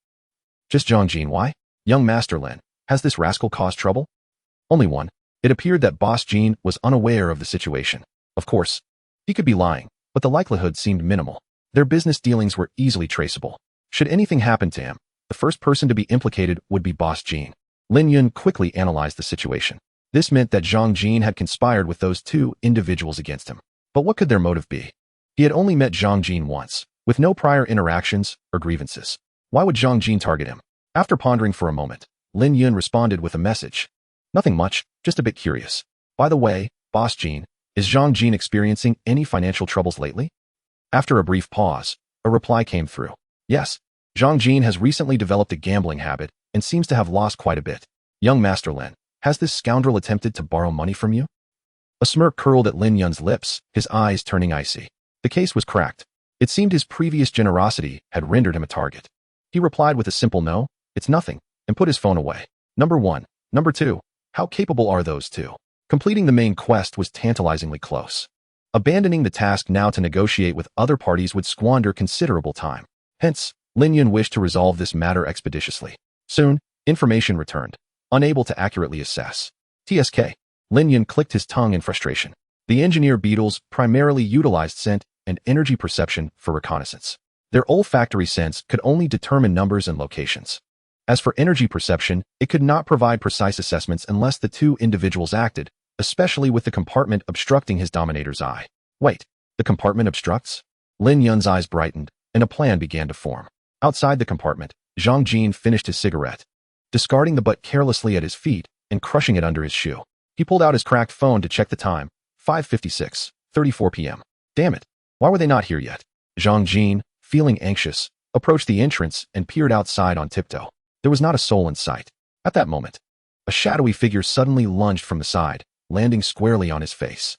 Just Zhang Jean. Why? Young Master Lin, has this rascal caused trouble? Only one. It appeared that Boss Jean was unaware of the situation. Of course, he could be lying, but the likelihood seemed minimal. Their business dealings were easily traceable. Should anything happen to him, the first person to be implicated would be Boss Jean. Lin Yun quickly analyzed the situation. This meant that Zhang Jean had conspired with those two individuals against him. But what could their motive be? He had only met Zhang Jean once, with no prior interactions or grievances. Why would Zhang Jean target him? After pondering for a moment, Lin Yun responded with a message. Nothing much, just a bit curious. By the way, Boss Jean, is Zhang Jean experiencing any financial troubles lately? After a brief pause, a reply came through. Yes, Zhang Jean has recently developed a gambling habit and seems to have lost quite a bit. Young Master Lin, has this scoundrel attempted to borrow money from you? A smirk curled at Lin Yun's lips, his eyes turning icy. The case was cracked. It seemed his previous generosity had rendered him a target. He replied with a simple no, it's nothing, and put his phone away. Number 1. Number 2. How capable are those two? Completing the main quest was tantalizingly close. Abandoning the task now to negotiate with other parties would squander considerable time. Hence, Lin Yun wished to resolve this matter expeditiously. Soon, information returned, unable to accurately assess. TSK. Lin Yun clicked his tongue in frustration. The engineer beetles primarily utilized scent and energy perception for reconnaissance. Their olfactory sense could only determine numbers and locations. As for energy perception, it could not provide precise assessments unless the two individuals acted, especially with the compartment obstructing his dominator's eye. Wait, the compartment obstructs? Lin Yun's eyes brightened, and a plan began to form. Outside the compartment, Zhang Jean finished his cigarette, discarding the butt carelessly at his feet and crushing it under his shoe. He pulled out his cracked phone to check the time. 5:56, 34 p.m. Damn it, why were they not here yet? Zhang Jean, feeling anxious, approached the entrance and peered outside on tiptoe. There was not a soul in sight. At that moment, a shadowy figure suddenly lunged from the side, landing squarely on his face.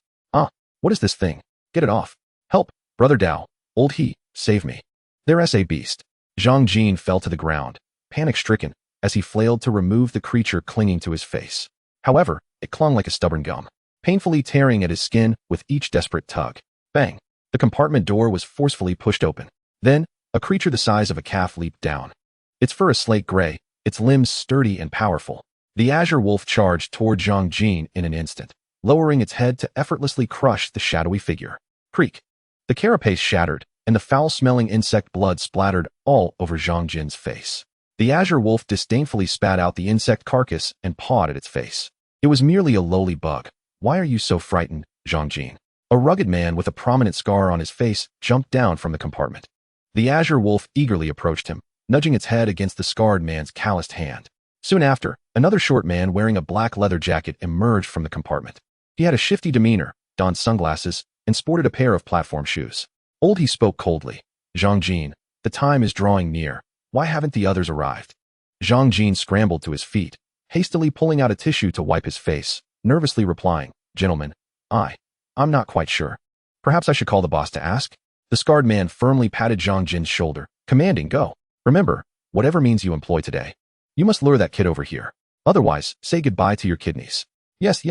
What is this thing? Get it off. Help, Brother Dao, old he, save me. There's a beast. Zhang Jean fell to the ground, panic-stricken, as he flailed to remove the creature clinging to his face. However, it clung like a stubborn gum, painfully tearing at his skin with each desperate tug. Bang! The compartment door was forcefully pushed open. Then, a creature the size of a calf leaped down. Its fur a slate gray, its limbs sturdy and powerful. The azure wolf charged toward Zhang Jean in an instant, lowering its head to effortlessly crush the shadowy figure. Creak! The carapace shattered, and the foul-smelling insect blood splattered all over Zhang Jin's face. The azure wolf disdainfully spat out the insect carcass and pawed at its face. It was merely a lowly bug. Why are you so frightened, Zhang Jin? A rugged man with a prominent scar on his face jumped down from the compartment. The azure wolf eagerly approached him, nudging its head against the scarred man's calloused hand. Soon after, another short man wearing a black leather jacket emerged from the compartment. He had a shifty demeanor, donned sunglasses, and sported a pair of platform shoes. Old he spoke coldly. Zhang Jin, the time is drawing near. Why haven't the others arrived? Zhang Jin scrambled to his feet, hastily pulling out a tissue to wipe his face, nervously replying, Gentlemen, I'm not quite sure. Perhaps I should call the boss to ask? The scarred man firmly patted Zhang Jin's shoulder, commanding, Go. Remember, whatever means you employ today, you must lure that kid over here. Otherwise, say goodbye to your kidneys. Yes,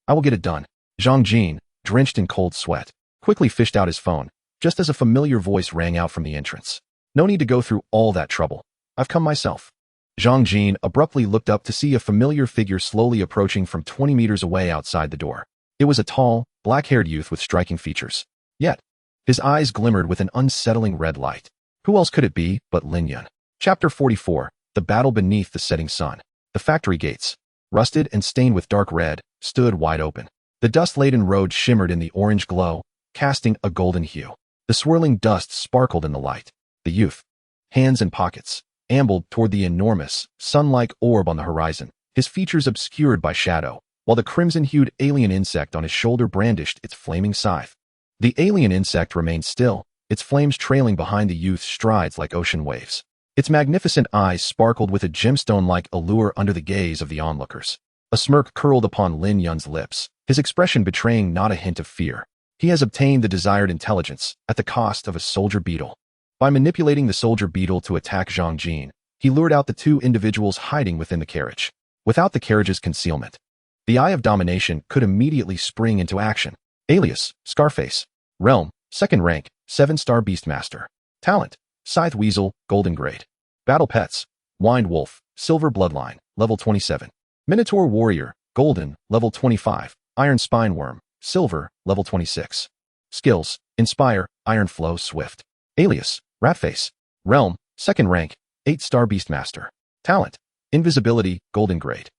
I will get it done. Zhang Jin, drenched in cold sweat, quickly fished out his phone, just as a familiar voice rang out from the entrance. No need to go through all that trouble. I've come myself. Zhang Jin abruptly looked up to see a familiar figure slowly approaching from 20 meters away outside the door. It was a tall, black-haired youth with striking features. Yet, his eyes glimmered with an unsettling red light. Who else could it be but Lin Yun? Chapter 44, The Battle Beneath the Setting Sun. The factory gates, rusted and stained with dark red, stood wide open. The dust-laden road shimmered in the orange glow, casting a golden hue. The swirling dust sparkled in the light. The youth, hands in pockets, ambled toward the enormous, sun-like orb on the horizon, his features obscured by shadow, while the crimson-hued alien insect on his shoulder brandished its flaming scythe. The alien insect remained still, its flames trailing behind the youth's strides like ocean waves. Its magnificent eyes sparkled with a gemstone-like allure under the gaze of the onlookers. A smirk curled upon Lin Yun's lips, his expression betraying not a hint of fear. He has obtained the desired intelligence at the cost of a soldier beetle. By manipulating the soldier beetle to attack Zhang Jin, he lured out the two individuals hiding within the carriage. Without the carriage's concealment, the Eye of Domination could immediately spring into action. Alias, Scarface. Realm, 2nd rank, 7-star Beastmaster. Talent, Scythe Weasel, Golden Grade. Battle Pets, Wind Wolf, Silver Bloodline, level 27. Minotaur Warrior, Golden, level 25. Iron Spine Worm, Silver, level 26. Skills, Inspire, Iron Flow, Swift. Alias, Ratface. Realm, 2nd rank, 8-star Beastmaster. Talent, Invisibility, Golden Grade.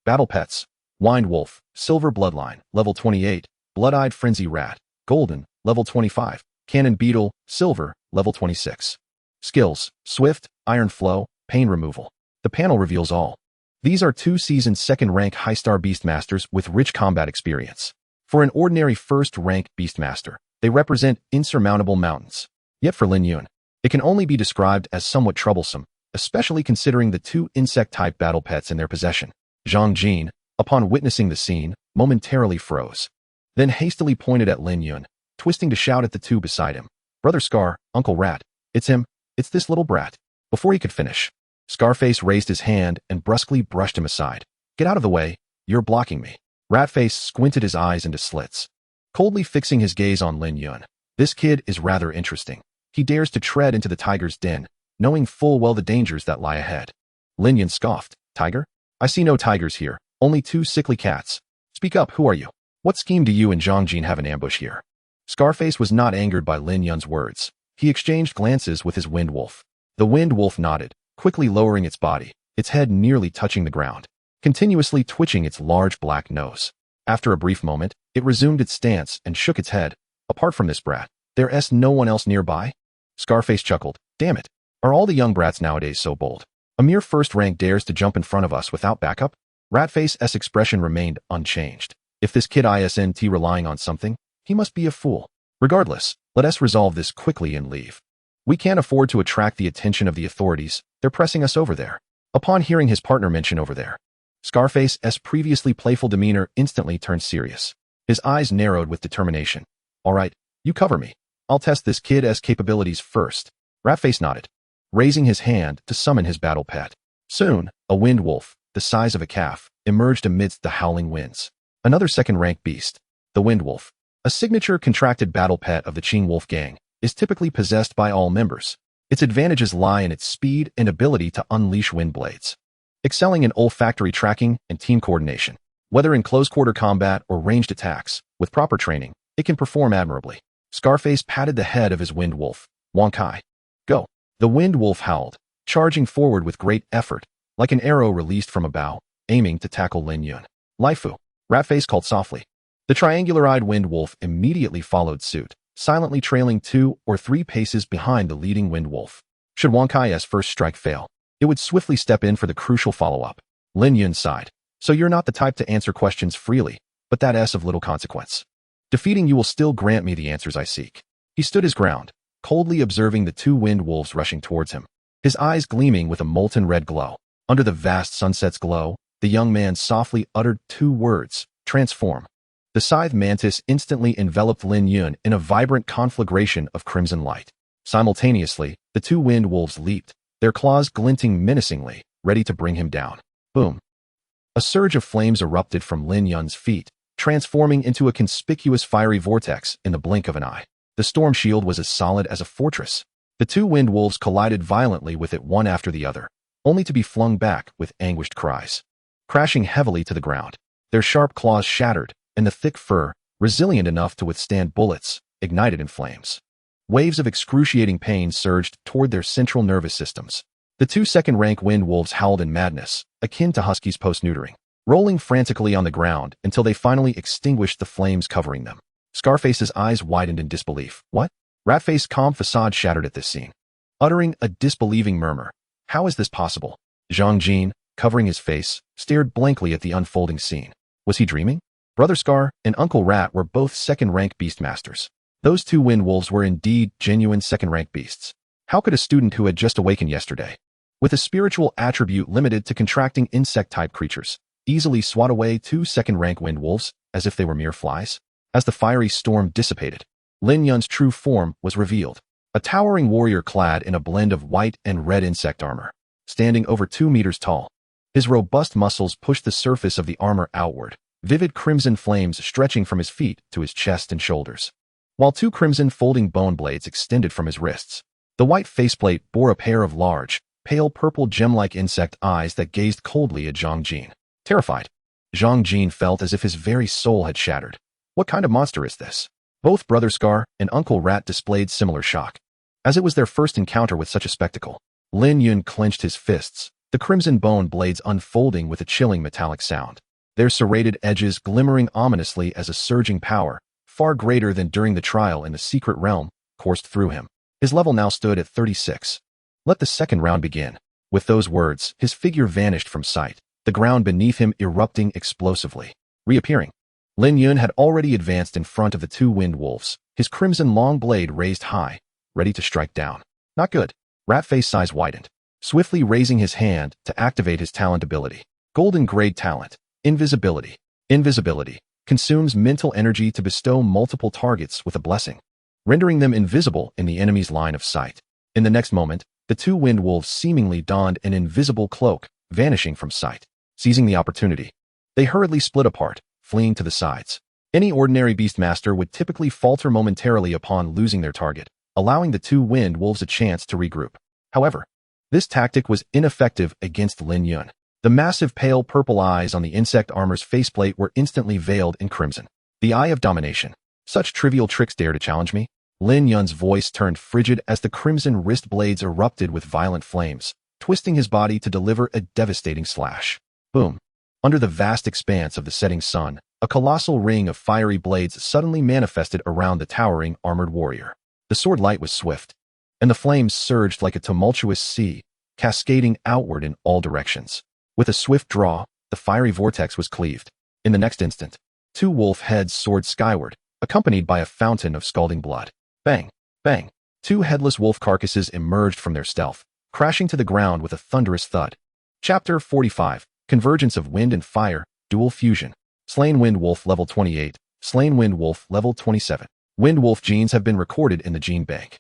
Battle Pets, Wind Wolf, Silver Bloodline, level 28. Blood-Eyed Frenzy Rat, Golden, level 25. Cannon Beetle, Silver, level 26. Skills, Swift, Iron Flow, Pain Removal. The panel reveals all. These are 2 seasoned 2nd rank high-star Beastmasters with rich combat experience. For an ordinary 1st rank Beastmaster, they represent insurmountable mountains. Yet for Lin Yun, it can only be described as somewhat troublesome, especially considering the 2 insect-type battle pets in their possession. Zhang Jin, upon witnessing the scene, momentarily froze. Then hastily pointed at Lin Yun, twisting to shout at the 2 beside him. Brother Scar, Uncle Rat, it's him, it's this little brat. Before he could finish, Scarface raised his hand and brusquely brushed him aside. Get out of the way, you're blocking me. Ratface squinted his eyes into slits, coldly fixing his gaze on Lin Yun. This kid is rather interesting. He dares to tread into the tiger's den, knowing full well the dangers that lie ahead. Lin Yun scoffed. Tiger? I see no tigers here, only 2 sickly cats. Speak up, who are you? What scheme do you and Zhang Jin have an ambush here? Scarface was not angered by Lin Yun's words. He exchanged glances with his Wind Wolf. The Wind Wolf nodded, quickly lowering its body, its head nearly touching the ground, continuously twitching its large black nose. After a brief moment, it resumed its stance and shook its head. Apart from this brat, there's no one else nearby? Scarface chuckled. Damn it. Are all the young brats nowadays so bold? A mere 1st rank dares to jump in front of us without backup? Ratface's expression remained unchanged. If this kid isn't relying on something, he must be a fool. Regardless, let us resolve this quickly and leave. We can't afford to attract the attention of the authorities. They're pressing us over there. Upon hearing his partner mention over there, Scarface's previously playful demeanor instantly turned serious. His eyes narrowed with determination. All right, you cover me. I'll test this kid's capabilities first. Ratface nodded, raising his hand to summon his battle pet. Soon, a Wind Wolf, the size of a calf, emerged amidst the howling winds. Another 2nd rank beast, the Wind Wolf, a signature contracted battle pet of the Qing Wolf gang, is typically possessed by all members. Its advantages lie in its speed and ability to unleash wind blades, excelling in olfactory tracking and team coordination. Whether in close-quarter combat or ranged attacks, with proper training, it can perform admirably. Scarface patted the head of his Wind Wolf. Wonkai. Go. The Wind Wolf howled, charging forward with great effort, like an arrow released from a bow, aiming to tackle Lin Yun. Laifu. Ratface called softly. The triangular-eyed Wind Wolf immediately followed suit, silently trailing 2 or 3 paces behind the leading Wind Wolf. Should Wonkai's first strike fail, it would swiftly step in for the crucial follow-up. Lin Yun sighed. So you're not the type to answer questions freely, but that's of little consequence. Defeating you will still grant me the answers I seek. He stood his ground, coldly observing the 2 Wind Wolves rushing towards him, his eyes gleaming with a molten red glow. Under the vast sunset's glow, the young man softly uttered 2 words, transform. The scythe mantis instantly enveloped Lin Yun in a vibrant conflagration of crimson light. Simultaneously, the 2 Wind Wolves leaped, their claws glinting menacingly, ready to bring him down. Boom. A surge of flames erupted from Lin Yun's feet, transforming into a conspicuous fiery vortex in the blink of an eye. The storm shield was as solid as a fortress. The 2 Wind Wolves collided violently with it one after the other, only to be flung back with anguished cries, crashing heavily to the ground. Their sharp claws shattered, and the thick fur, resilient enough to withstand bullets, ignited in flames. Waves of excruciating pain surged toward their central nervous systems. The 2 2nd-rank Wind Wolves howled in madness, akin to huskies post-neutering, rolling frantically on the ground until they finally extinguished the flames covering them. Scarface's eyes widened in disbelief. What? Ratface's calm facade shattered at this scene, uttering a disbelieving murmur. How is this possible? Zhang Jin, covering his face, stared blankly at the unfolding scene. Was he dreaming? Brother Scar and Uncle Rat were both 2nd-rank beastmasters. Those 2 Wind Wolves were indeed genuine 2nd-rank beasts. How could a student who had just awakened yesterday, with a spiritual attribute limited to contracting insect-type creatures, easily swat away 2 2nd-rank Wind Wolves as if they were mere flies? As the fiery storm dissipated, Lin Yun's true form was revealed. A towering warrior clad in a blend of white and red insect armor, standing over 2 meters tall. His robust muscles pushed the surface of the armor outward, vivid crimson flames stretching from his feet to his chest and shoulders, while 2 crimson folding bone blades extended from his wrists. The white faceplate bore a pair of large, pale purple gem-like insect eyes that gazed coldly at Zhang Jin. Terrified, Zhang Jin felt as if his very soul had shattered. What kind of monster is this? Both Brother Scar and Uncle Rat displayed similar shock, as it was their first encounter with such a spectacle. Lin Yun clenched his fists, the crimson bone blades unfolding with a chilling metallic sound, their serrated edges glimmering ominously as a surging power, far greater than during the trial in the secret realm, coursed through him. His level now stood at 36. Let the second round begin. With those words, his figure vanished from sight, the ground beneath him erupting explosively. Reappearing, Lin Yun had already advanced in front of the 2 wind wolves, his crimson long blade raised high, ready to strike down. Not good. Ratface's eyes widened, swiftly raising his hand to activate his talent ability. Golden grade talent. Invisibility. Invisibility consumes mental energy to bestow multiple targets with a blessing, rendering them invisible in the enemy's line of sight. In the next moment, the 2 wind wolves seemingly donned an invisible cloak, vanishing from sight. Seizing the opportunity, they hurriedly split apart, fleeing to the sides. Any ordinary beastmaster would typically falter momentarily upon losing their target, allowing the 2 wind wolves a chance to regroup. However, this tactic was ineffective against Lin Yun. The massive pale purple eyes on the insect armor's faceplate were instantly veiled in crimson. The eye of domination. Such trivial tricks dare to challenge me? Lin Yun's voice turned frigid as the crimson wrist blades erupted with violent flames, twisting his body to deliver a devastating slash. Boom. Under the vast expanse of the setting sun, a colossal ring of fiery blades suddenly manifested around the towering armored warrior. The sword light was swift, and the flames surged like a tumultuous sea, cascading outward in all directions. With a swift draw, the fiery vortex was cleaved. In the next instant, 2 wolf heads soared skyward, accompanied by a fountain of scalding blood. Bang! Bang! 2 headless wolf carcasses emerged from their stealth, crashing to the ground with a thunderous thud. Chapter 45. Convergence of Wind and Fire, Dual Fusion. Slain Wind Wolf level 28, Slain Wind Wolf level 27. Wind Wolf genes have been recorded in the gene bank.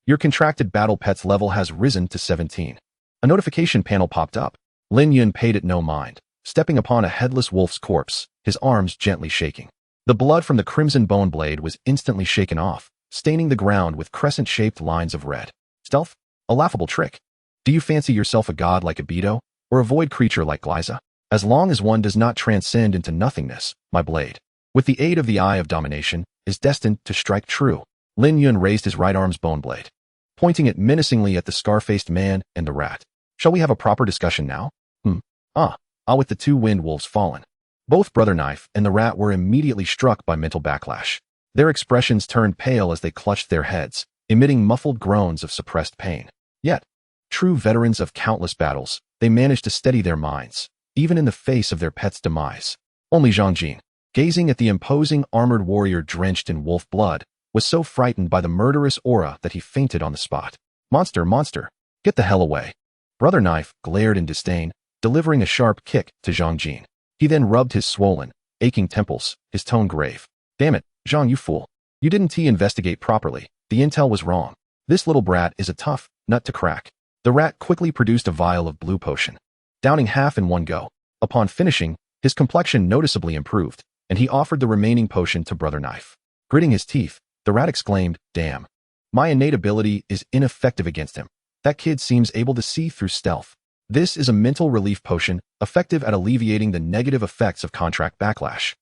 Your contracted battle pets level has risen to 17. A notification panel popped up. Lin Yun paid it no mind, stepping upon a headless wolf's corpse, his arms gently shaking. The blood from the crimson bone blade was instantly shaken off, staining the ground with crescent-shaped lines of red. Stealth? A laughable trick. Do you fancy yourself a god like a Beto, or a void creature like Glyza? As long as one does not transcend into nothingness, my blade, with the aid of the Eye of Domination, is destined to strike true. Lin Yun raised his right arm's bone blade, pointing it menacingly at the scar-faced man and the rat. Shall we have a proper discussion now? With the 2 wind wolves fallen, both Brother Knife and the rat were immediately struck by mental backlash. Their expressions turned pale as they clutched their heads, emitting muffled groans of suppressed pain. Yet, true veterans of countless battles, they managed to steady their minds, even in the face of their pet's demise. Only Zhang Jin, gazing at the imposing armored warrior drenched in wolf blood, was so frightened by the murderous aura that he fainted on the spot. Monster, monster, get the hell away. Brother Knife glared in disdain, delivering a sharp kick to Zhang Jin. He then rubbed his swollen, aching temples, his tone grave. Damn it, Zhang, you fool. You didn't investigate properly. The intel was wrong. This little brat is a tough nut to crack. The rat quickly produced a vial of blue potion, downing half in one go. Upon finishing, his complexion noticeably improved, and he offered the remaining potion to Brother Knife. Gritting his teeth, the rat exclaimed, "Damn. My innate ability is ineffective against him. That kid seems able to see through stealth." This is a mental relief potion, effective at alleviating the negative effects of contract backlash.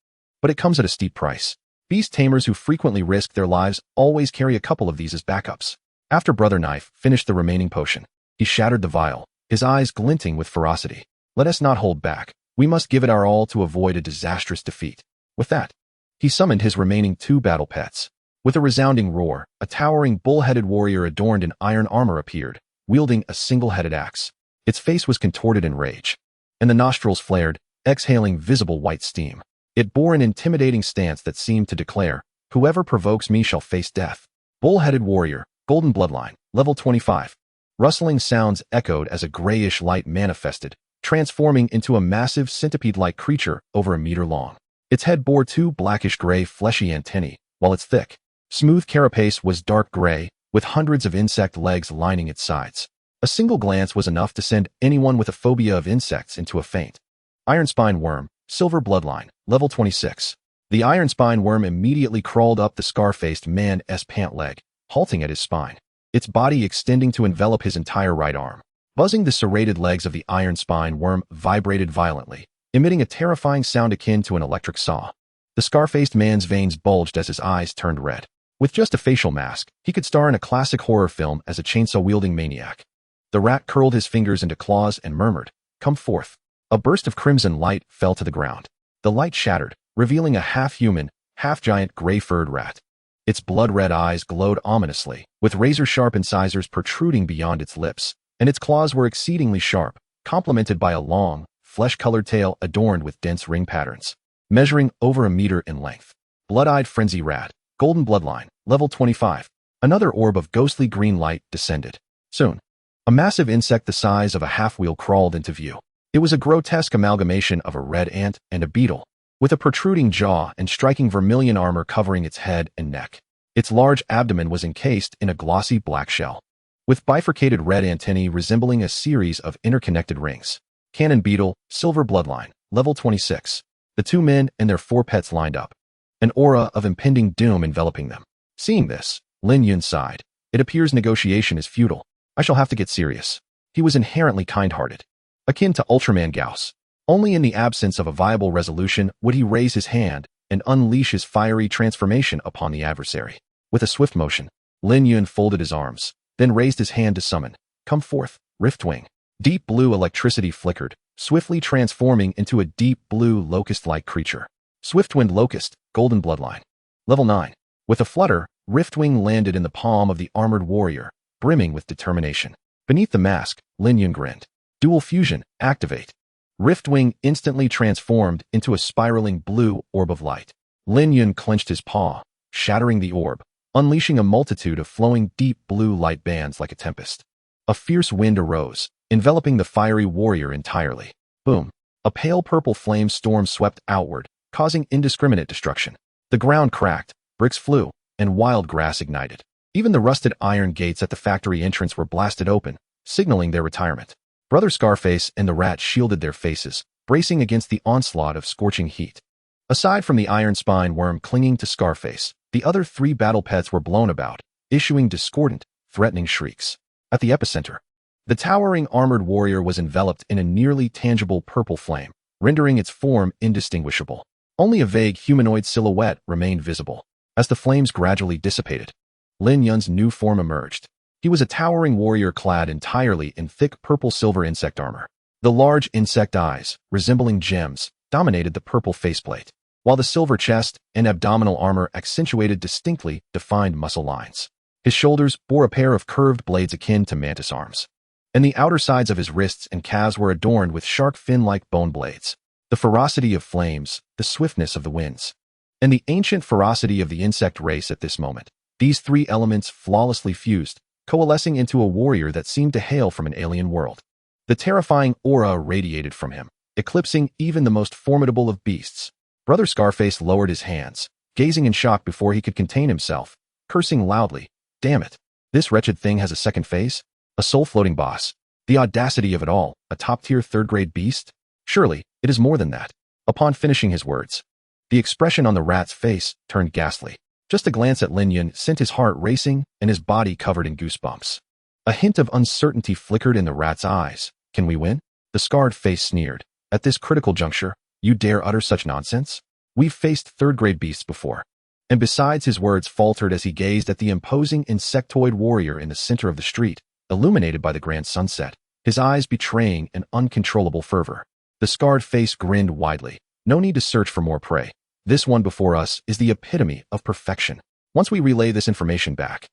But it comes at a steep price. Beast tamers who frequently risk their lives always carry a couple of these as backups. After Brother Knife finished the remaining potion, he shattered the vial, his eyes glinting with ferocity. Let us not hold back. We must give it our all to avoid a disastrous defeat. With that, he summoned his remaining 2 battle pets. With a resounding roar, a towering bull-headed warrior adorned in iron armor appeared, wielding a single-headed axe. Its face was contorted in rage, and the nostrils flared, exhaling visible white steam. It bore an intimidating stance that seemed to declare, "Whoever provokes me shall face death." Bull-headed warrior, golden bloodline, level 25. Rustling sounds echoed as a grayish light manifested, transforming into a massive centipede-like creature over a meter long. Its head bore 2 blackish-gray fleshy antennae, while its thick, smooth carapace was dark gray, with hundreds of insect legs lining its sides. A single glance was enough to send anyone with a phobia of insects into a faint. Iron Spine Worm, Silver Bloodline, level 26. The Iron Spine Worm immediately crawled up the scar-faced man's pant leg, halting at his spine, its body extending to envelop his entire right arm. Buzzing, the serrated legs of the Iron Spine Worm vibrated violently, emitting a terrifying sound akin to an electric saw. The scar-faced man's veins bulged as his eyes turned red. With just a facial mask, he could star in a classic horror film as a chainsaw-wielding maniac. The rat curled his fingers into claws and murmured, "Come forth." A burst of crimson light fell to the ground. The light shattered, revealing a half-human, half-giant gray-furred rat. Its blood-red eyes glowed ominously, with razor-sharp incisors protruding beyond its lips, and its claws were exceedingly sharp, complemented by a long, flesh-colored tail adorned with dense ring patterns, measuring over a meter in length. Blood-eyed frenzy rat, Golden Bloodline, level 25. Another orb of ghostly green light descended. Soon, a massive insect the size of a half-wheel crawled into view. It was a grotesque amalgamation of a red ant and a beetle, with a protruding jaw and striking vermilion armor covering its head and neck. Its large abdomen was encased in a glossy black shell, with bifurcated red antennae resembling a series of interconnected rings. Cannon Beetle, Silver Bloodline, level 26. The two men and their four pets lined up, an aura of impending doom enveloping them. Seeing this, Lin Yun sighed. It appears negotiation is futile. I shall have to get serious. He was inherently kind-hearted, akin to Ultraman Gauss. Only in the absence of a viable resolution would he raise his hand and unleash his fiery transformation upon the adversary. With a swift motion, Lin Yun folded his arms, then raised his hand to summon, "Come forth, Riftwing." Deep blue electricity flickered, swiftly transforming into a deep blue locust-like creature. Swiftwind Locust, Golden Bloodline. Level 9. With a flutter, Riftwing landed in the palm of the armored warrior, brimming with determination. Beneath the mask, Lin Yun grinned. Dual Fusion, activate. Riftwing instantly transformed into a spiraling blue orb of light. Lin Yun clenched his paw, shattering the orb, unleashing a multitude of flowing deep blue light bands like a tempest. A fierce wind arose, enveloping the fiery warrior entirely. Boom! A pale purple flame storm swept outward, causing indiscriminate destruction. The ground cracked, bricks flew, and wild grass ignited. Even the rusted iron gates at the factory entrance were blasted open, signaling their retirement. Brother Scarface and the rat shielded their faces, bracing against the onslaught of scorching heat. Aside from the Iron Spine Worm clinging to Scarface, the other three battle pets were blown about, issuing discordant, threatening shrieks. At the epicenter, the towering armored warrior was enveloped in a nearly tangible purple flame, rendering its form indistinguishable. Only a vague humanoid silhouette remained visible. As the flames gradually dissipated, Lin Yun's new form emerged. He was a towering warrior clad entirely in thick purple-silver insect armor. The large insect eyes, resembling gems, dominated the purple faceplate, while the silver chest and abdominal armor accentuated distinctly defined muscle lines. His shoulders bore a pair of curved blades akin to mantis arms, and the outer sides of his wrists and calves were adorned with shark fin-like bone blades. The ferocity of flames, the swiftness of the winds, and the ancient ferocity of the insect race at this moment. These three elements flawlessly fused, coalescing into a warrior that seemed to hail from an alien world. The terrifying aura radiated from him, eclipsing even the most formidable of beasts. Brother Scarface lowered his hands, gazing in shock before he could contain himself, cursing loudly. Damn it. This wretched thing has a second phase? A soul-floating boss? The audacity of it all, a top-tier third-grade beast? Surely, it is more than that. Upon finishing his words, the expression on the rat's face turned ghastly. Just a glance at Lin Yun sent his heart racing and his body covered in goosebumps. A hint of uncertainty flickered in the rat's eyes. Can we win? The scarred face sneered. At this critical juncture, you dare utter such nonsense? We've faced third-grade beasts before. And besides, his words faltered as he gazed at the imposing insectoid warrior in the center of the street, illuminated by the grand sunset, his eyes betraying an uncontrollable fervor. The scarred face grinned widely. No need to search for more prey. This one before us is the epitome of perfection. Once we relay this information back,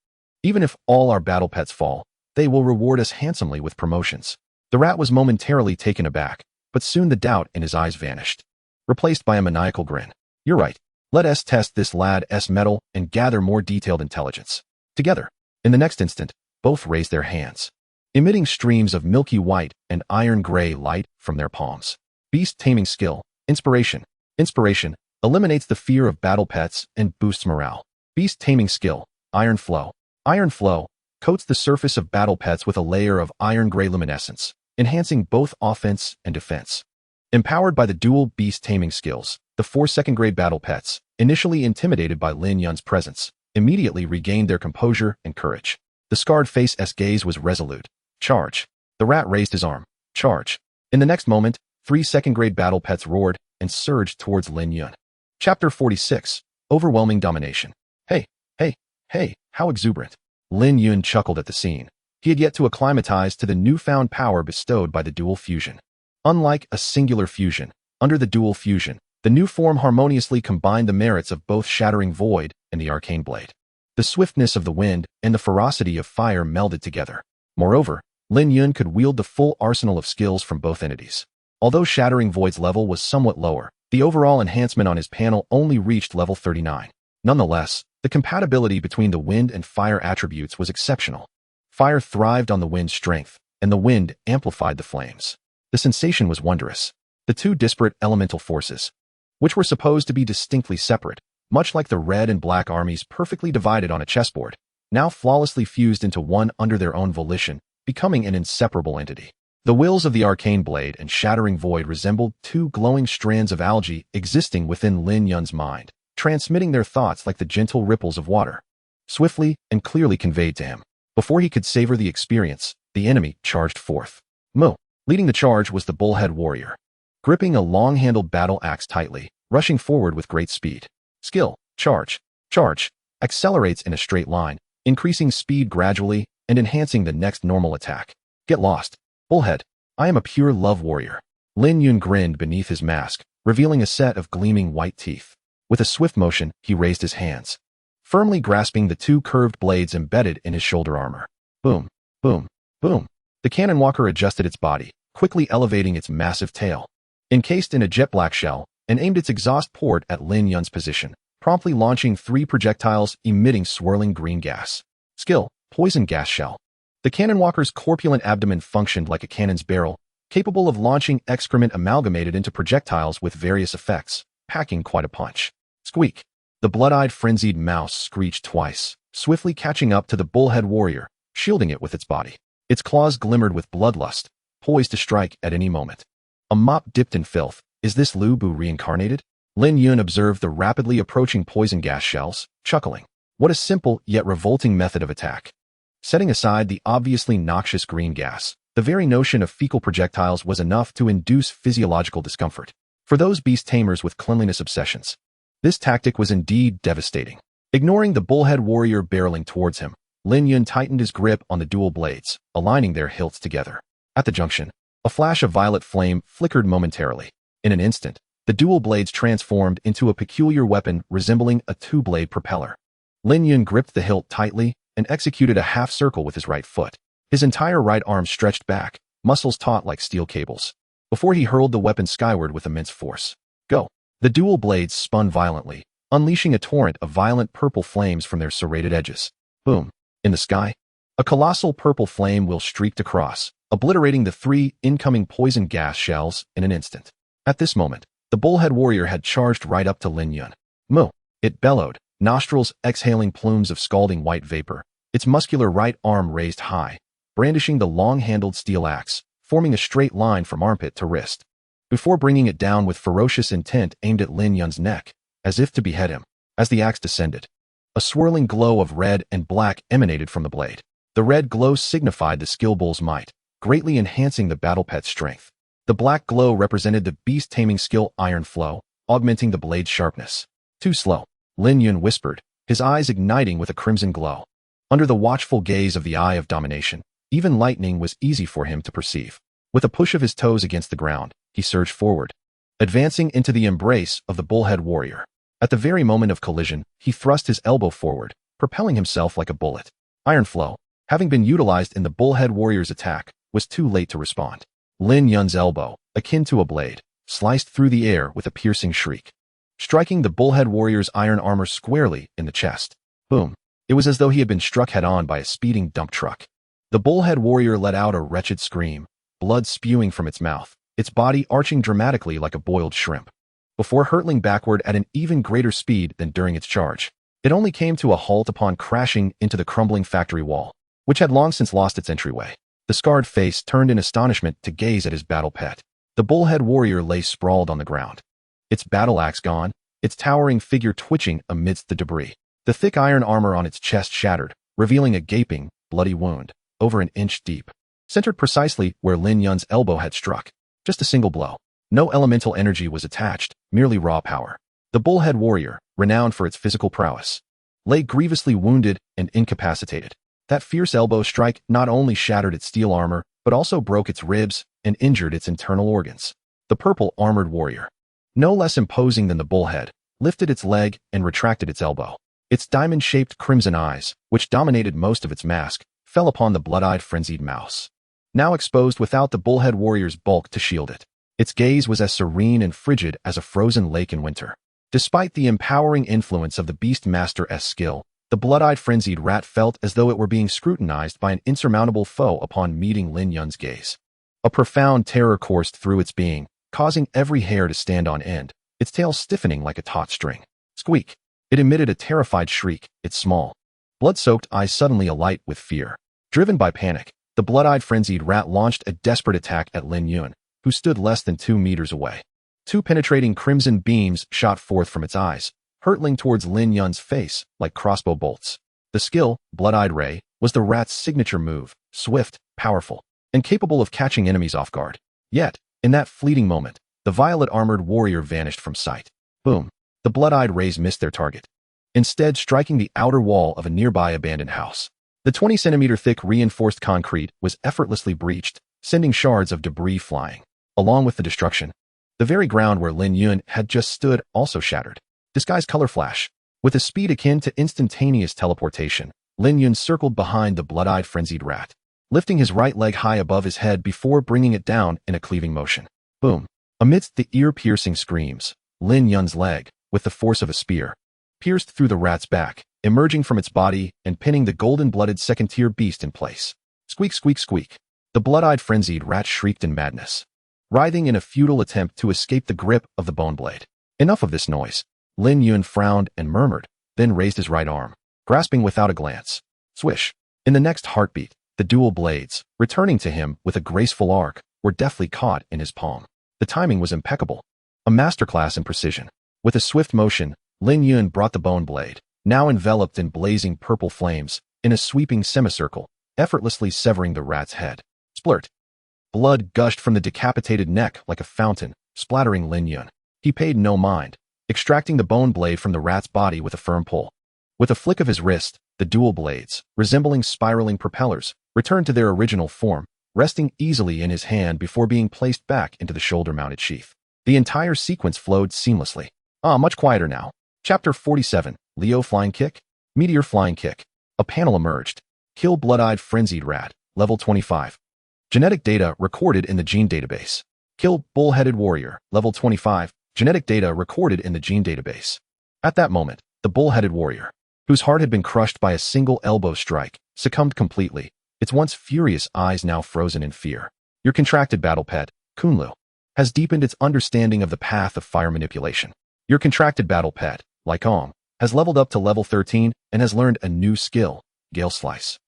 even if all our battle pets fall, they will reward us handsomely with promotions. The rat was momentarily taken aback, but soon the doubt in his eyes vanished, replaced by a maniacal grin. You're right. Let us test this lad's mettle and gather more detailed intelligence. Together. In the next instant, both raised their hands, emitting streams of milky white and iron gray light from their palms. Beast Taming Skill, Inspiration. Inspiration eliminates the fear of battle pets and boosts morale. Beast Taming Skill, Iron Flow. Iron Flow coats the surface of battle pets with a layer of iron-gray luminescence, enhancing both offense and defense. Empowered by the dual beast taming skills, the 4 second-grade battle pets, initially intimidated by Lin Yun's presence, immediately regained their composure and courage. The scarred face's gaze was resolute. Charge. The rat raised his arm. Charge. In the next moment, 3 second-grade battle pets roared and surged towards Lin Yun. Chapter 46. Overwhelming Domination. Hey, how exuberant. Lin Yun chuckled at the scene. He had yet to acclimatize to the newfound power bestowed by the dual fusion. Unlike a singular fusion, under the dual fusion, the new form harmoniously combined the merits of both Shattering Void and the Arcane Blade. The swiftness of the wind and the ferocity of fire melded together. Moreover, Lin Yun could wield the full arsenal of skills from both entities. Although Shattering Void's level was somewhat lower, the overall enhancement on his panel only reached level 39. Nonetheless, the compatibility between the wind and fire attributes was exceptional. Fire thrived on the wind's strength, and the wind amplified the flames. The sensation was wondrous. The two disparate elemental forces, which were supposed to be distinctly separate, much like the red and black armies perfectly divided on a chessboard, now flawlessly fused into one under their own volition, becoming an inseparable entity. The wills of the Arcane Blade and Shattering Void resembled 2 glowing strands of algae existing within Lin Yun's mind, transmitting their thoughts like the gentle ripples of water, swiftly and clearly conveyed to him. Before he could savor the experience, the enemy charged forth. Leading the charge was the bullhead warrior, gripping a long-handled battle axe tightly, rushing forward with great speed. Skill, charge, accelerates in a straight line, increasing speed gradually and enhancing the next normal attack. Get lost. Bullhead, I am a pure love warrior. Lin Yun grinned beneath his mask, revealing a set of gleaming white teeth. With a swift motion, he raised his hands, firmly grasping the 2 curved blades embedded in his shoulder armor. Boom, boom, boom. The cannon walker adjusted its body, quickly elevating its massive tail. Encased in a jet black shell, and aimed its exhaust port at Lin Yun's position, promptly launching 3 projectiles emitting swirling green gas. Skill, poison gas shell. The cannon walker's corpulent abdomen functioned like a cannon's barrel, capable of launching excrement amalgamated into projectiles with various effects, packing quite a punch. Squeak. The blood-eyed frenzied mouse screeched twice, swiftly catching up to the bullhead warrior, shielding it with its body. Its claws glimmered with bloodlust, poised to strike at any moment. A mop dipped in filth. Is this Lu Bu reincarnated? Lin Yun observed the rapidly approaching poison gas shells, chuckling. What a simple yet revolting method of attack. Setting aside the obviously noxious green gas, the very notion of fecal projectiles was enough to induce physiological discomfort. For those beast tamers with cleanliness obsessions, this tactic was indeed devastating. Ignoring the bullhead warrior barreling towards him, Lin Yun tightened his grip on the dual blades, aligning their hilts together. At the junction, a flash of violet flame flickered momentarily. In an instant, the dual blades transformed into a peculiar weapon resembling a 2-blade propeller. Lin Yun gripped the hilt tightly and executed a half circle with his right foot. His entire right arm stretched back, muscles taut like steel cables, before he hurled the weapon skyward with immense force. Go! The dual blades spun violently, unleashing a torrent of violent purple flames from their serrated edges. Boom! In the sky, a colossal purple flame wheel streaked across, obliterating the 3 incoming poison gas shells in an instant. At this moment, the bullhead warrior had charged right up to Lin Yun. It bellowed, nostrils exhaling plumes of scalding white vapor, its muscular right arm raised high, brandishing the long-handled steel axe, forming a straight line from armpit to wrist, before bringing it down with ferocious intent aimed at Lin Yun's neck, as if to behead him. As the axe descended, a swirling glow of red and black emanated from the blade. The red glow signified the skill bull's might, greatly enhancing the battle pet's strength. The black glow represented the beast taming skill Iron Flow, augmenting the blade's sharpness. Too slow, Lin Yun whispered, his eyes igniting with a crimson glow. Under the watchful gaze of the Eye of Domination, even lightning was easy for him to perceive. With a push of his toes against the ground, he surged forward, advancing into the embrace of the bullhead warrior. At the very moment of collision, he thrust his elbow forward, propelling himself like a bullet. Iron Flow, having been utilized in the bullhead warrior's attack, was too late to respond. Lin Yun's elbow, akin to a blade, sliced through the air with a piercing shriek, striking the bullhead warrior's iron armor squarely in the chest. Boom! It was as though he had been struck head-on by a speeding dump truck. The bullhead warrior let out a wretched scream, blood spewing from its mouth, its body arching dramatically like a boiled shrimp, before hurtling backward at an even greater speed than during its charge. It only came to a halt upon crashing into the crumbling factory wall, which had long since lost its entryway. The scarred face turned in astonishment to gaze at his battle pet. The bullhead warrior lay sprawled on the ground, its battle axe gone, its towering figure twitching amidst the debris. The thick iron armor on its chest shattered, revealing a gaping, bloody wound, over an inch deep, centered precisely where Lin Yun's elbow had struck. Just a single blow. No elemental energy was attached, merely raw power. The bullhead warrior, renowned for its physical prowess, lay grievously wounded and incapacitated. That fierce elbow strike not only shattered its steel armor, but also broke its ribs and injured its internal organs. The purple armored warrior, no less imposing than the bullhead, lifted its leg and retracted its elbow. Its diamond-shaped crimson eyes, which dominated most of its mask, fell upon the blood-eyed frenzied mouse, now exposed without the bullhead warrior's bulk to shield it. Its gaze was as serene and frigid as a frozen lake in winter. Despite the empowering influence of the Beast Master's skill, the blood-eyed frenzied rat felt as though it were being scrutinized by an insurmountable foe upon meeting Lin Yun's gaze. A profound terror coursed through its being, causing every hair to stand on end, its tail stiffening like a taut string. Squeak! It emitted a terrified shriek, its small, blood-soaked eyes suddenly alight with fear. Driven by panic, the blood-eyed frenzied rat launched a desperate attack at Lin Yun, who stood less than 2 meters away. 2 penetrating crimson beams shot forth from its eyes, hurtling towards Lin Yun's face like crossbow bolts. The skill, Blood-Eyed Ray, was the rat's signature move, swift, powerful, and capable of catching enemies off guard. Yet, in that fleeting moment, the violet-armored warrior vanished from sight. Boom! The blood-eyed rays missed their target, instead striking the outer wall of a nearby abandoned house. The 20-centimeter-thick reinforced concrete was effortlessly breached, sending shards of debris flying. Along with the destruction, the very ground where Lin Yun had just stood also shattered. Disguised color flash. With a speed akin to instantaneous teleportation, Lin Yun circled behind the blood-eyed frenzied rat, lifting his right leg high above his head before bringing it down in a cleaving motion. Boom! Amidst the ear-piercing screams, Lin Yun's leg, with the force of a spear, pierced through the rat's back, emerging from its body and pinning the golden-blooded second-tier beast in place. Squeak, squeak, squeak. The blood-eyed frenzied rat shrieked in madness, writhing in a futile attempt to escape the grip of the bone blade. Enough of this noise. Lin Yun frowned and murmured, then raised his right arm, grasping without a glance. Swish! In the next heartbeat, the dual blades, returning to him with a graceful arc, were deftly caught in his palm. The timing was impeccable, a masterclass in precision. With a swift motion, Lin Yun brought the bone blade, now enveloped in blazing purple flames, in a sweeping semicircle, effortlessly severing the rat's head. Splurt! Blood gushed from the decapitated neck like a fountain, splattering Lin Yun. He paid no mind, extracting the bone blade from the rat's body with a firm pull. With a flick of his wrist, the dual blades, resembling spiraling propellers, returned to their original form, resting easily in his hand before being placed back into the shoulder-mounted sheath. The entire sequence flowed seamlessly. Much quieter now. Chapter 47, Leo Flying Kick? Meteor Flying Kick. A panel emerged. Kill blood-eyed frenzied rat, level 25. Genetic data recorded in the gene database. Kill bull-headed warrior, level 25. Genetic data recorded in the gene database. At that moment, the bull-headed warrior, whose heart had been crushed by a single elbow strike, succumbed completely, its once furious eyes now frozen in fear. Your contracted battle pet, Kunlu, has deepened its understanding of the path of fire manipulation. Your contracted battle pet, Lycong, has leveled up to level 13 and has learned a new skill, Gale Slice.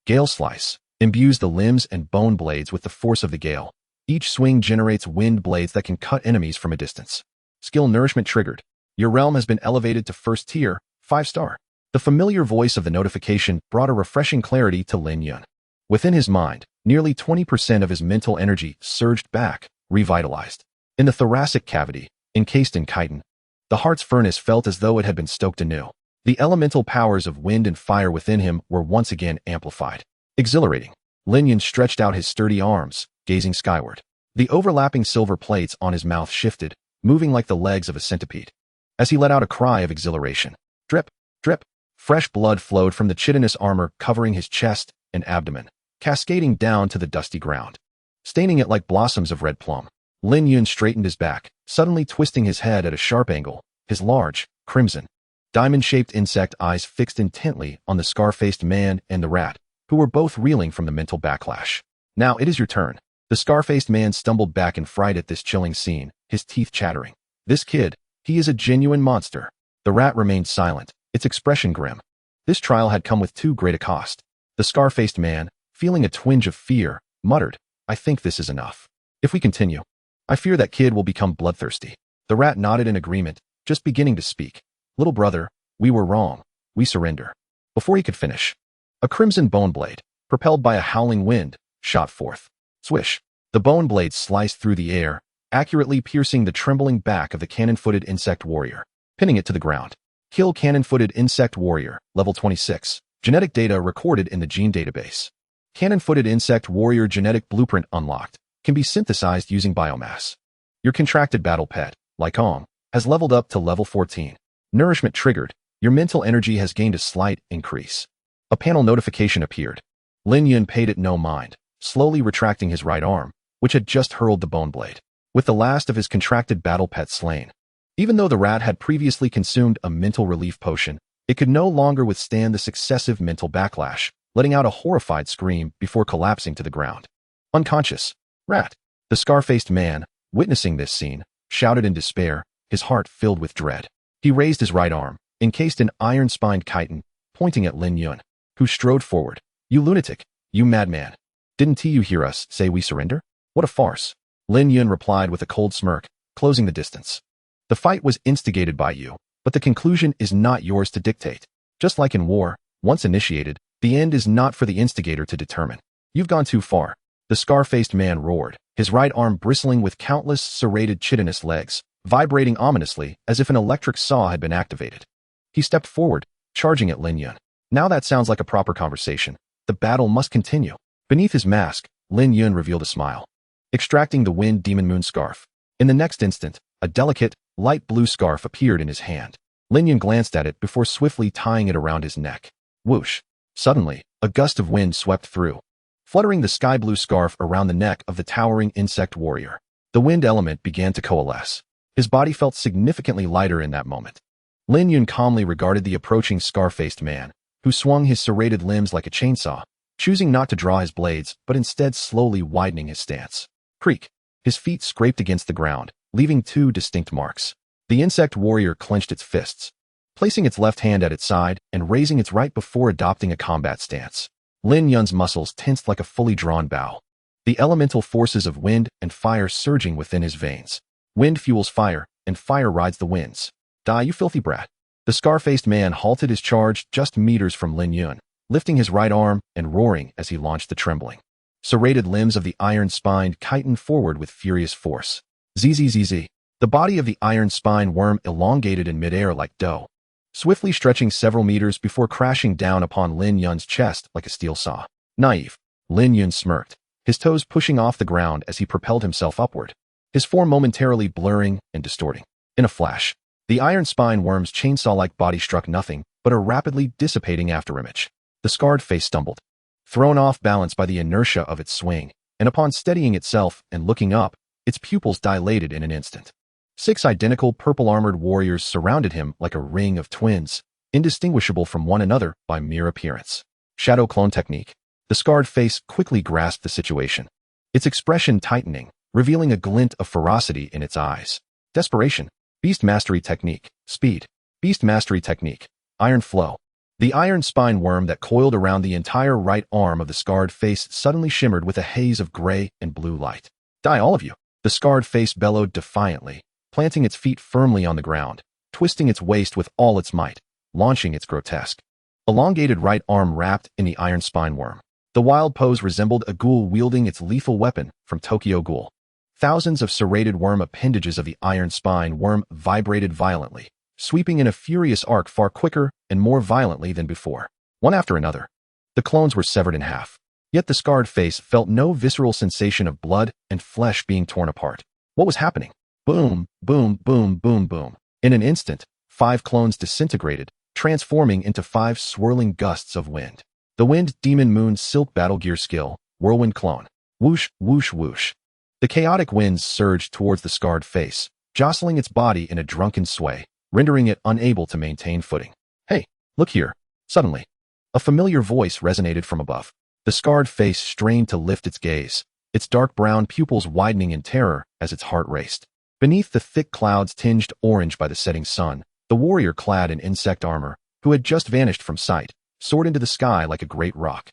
Gale Slice imbues the limbs and bone blades with the force of the gale. Each swing generates wind blades that can cut enemies from a distance. Skill nourishment triggered. Your realm has been elevated to first tier, 5-star. The familiar voice of the notification brought a refreshing clarity to Lin Yun. Within his mind, nearly 20% of his mental energy surged back, revitalized. In the thoracic cavity, encased in chitin, the heart's furnace felt as though it had been stoked anew. The elemental powers of wind and fire within him were once again amplified. Exhilarating. Lin Yun stretched out his sturdy arms, gazing skyward. The overlapping silver plates on his mouth shifted, moving like the legs of a centipede. As he let out a cry of exhilaration, drip, drip, fresh blood flowed from the chitinous armor covering his chest and abdomen, cascading down to the dusty ground, staining it like blossoms of red plum. Lin Yun straightened his back, suddenly twisting his head at a sharp angle, his large, crimson, diamond-shaped insect eyes fixed intently on the scar-faced man and the rat, who were both reeling from the mental backlash. Now it is your turn. The scar-faced man stumbled back in fright at this chilling scene, his teeth chattering. This kid, he is a genuine monster. The rat remained silent, its expression grim. This trial had come with too great a cost. The scar-faced man, feeling a twinge of fear, muttered, "I think this is enough. If we continue, I fear that kid will become bloodthirsty." The rat nodded in agreement, just beginning to speak. "Little brother, we were wrong. We surrender." Before he could finish, a crimson bone blade, propelled by a howling wind, shot forth. Swish! The bone blade sliced through the air, accurately piercing the trembling back of the cannon-footed insect warrior, pinning it to the ground. Kill cannon-footed insect warrior, level 26. Genetic data recorded in the gene database. Cannon-footed insect warrior genetic blueprint unlocked. Can be synthesized using biomass. Your contracted battle pet, Lycong, has leveled up to level 14. Nourishment triggered. Your mental energy has gained a slight increase. A panel notification appeared. Lin Yun paid it no mind, slowly retracting his right arm, which had just hurled the bone blade, with the last of his contracted battle pet slain. Even though the rat had previously consumed a mental relief potion, it could no longer withstand the successive mental backlash, letting out a horrified scream before collapsing to the ground. Unconscious. Rat. The scar-faced man, witnessing this scene, shouted in despair, his heart filled with dread. He raised his right arm, encased in iron-spined chitin, pointing at Lin Yun, who strode forward. "You lunatic! You madman! Didn't you hear us say we surrender? What a farce!" Lin Yun replied with a cold smirk, closing the distance. "The fight was instigated by you, but the conclusion is not yours to dictate. Just like in war, once initiated, the end is not for the instigator to determine. You've gone too far." The scar-faced man roared, his right arm bristling with countless serrated chitinous legs, vibrating ominously as if an electric saw had been activated. He stepped forward, charging at Lin Yun. "Now that sounds like a proper conversation. The battle must continue." Beneath his mask, Lin Yun revealed a smile, extracting the wind demon moon scarf. In the next instant, a delicate, light blue scarf appeared in his hand. Lin Yun glanced at it before swiftly tying it around his neck. Whoosh! Suddenly, a gust of wind swept through, fluttering the sky blue scarf around the neck of the towering insect warrior. The wind element began to coalesce. His body felt significantly lighter in that moment. Lin Yun calmly regarded the approaching scar-faced man, who swung his serrated limbs like a chainsaw, choosing not to draw his blades, but instead slowly widening his stance. Creak! His feet scraped against the ground, leaving two distinct marks. The insect warrior clenched its fists, placing its left hand at its side and raising its right before adopting a combat stance. Lin Yun's muscles tensed like a fully drawn bow, the elemental forces of wind and fire surging within his veins. Wind fuels fire, and fire rides the winds. "Die, you filthy brat." The scar-faced man halted his charge just meters from Lin Yun, lifting his right arm and roaring as he launched the trembling, serrated limbs of the iron-spined chitin forward with furious force. Zzz. The body of the iron-spine worm elongated in midair like dough, swiftly stretching several meters before crashing down upon Lin Yun's chest like a steel saw. Naive. Lin Yun smirked, his toes pushing off the ground as he propelled himself upward, his form momentarily blurring and distorting. In a flash, the iron spine worm's chainsaw-like body struck nothing but a rapidly dissipating afterimage. The scarred face stumbled, thrown off balance by the inertia of its swing, and upon steadying itself and looking up, its pupils dilated in an instant. 6 identical purple-armored warriors surrounded him like a ring of twins, indistinguishable from one another by mere appearance. Shadow clone technique. The scarred face quickly grasped the situation, its expression tightening, revealing a glint of ferocity in its eyes. Desperation. Beast mastery technique. Speed. Beast mastery technique. Iron flow. The iron spine worm that coiled around the entire right arm of the scarred face suddenly shimmered with a haze of gray and blue light. "Die, all of you!" The scarred face bellowed defiantly, planting its feet firmly on the ground, twisting its waist with all its might, launching its grotesque, elongated right arm wrapped in the iron spine worm. The wild pose resembled a ghoul wielding its lethal weapon from Tokyo Ghoul. Thousands of serrated worm appendages of the iron spine worm vibrated violently, sweeping in a furious arc far quicker and more violently than before. One after another, the clones were severed in half. Yet the scarred face felt no visceral sensation of blood and flesh being torn apart. What was happening? Boom, boom, boom, boom, boom. In an instant, 5 clones disintegrated, transforming into 5 swirling gusts of wind. The wind demon moon silk battle gear skill, whirlwind clone. Whoosh, whoosh, whoosh. The chaotic winds surged towards the scarred face, jostling its body in a drunken sway, rendering it unable to maintain footing. "Hey, look here." Suddenly, a familiar voice resonated from above. The scarred face strained to lift its gaze, its dark brown pupils widening in terror as its heart raced. Beneath the thick clouds tinged orange by the setting sun, the warrior clad in insect armor, who had just vanished from sight, soared into the sky like a great rock,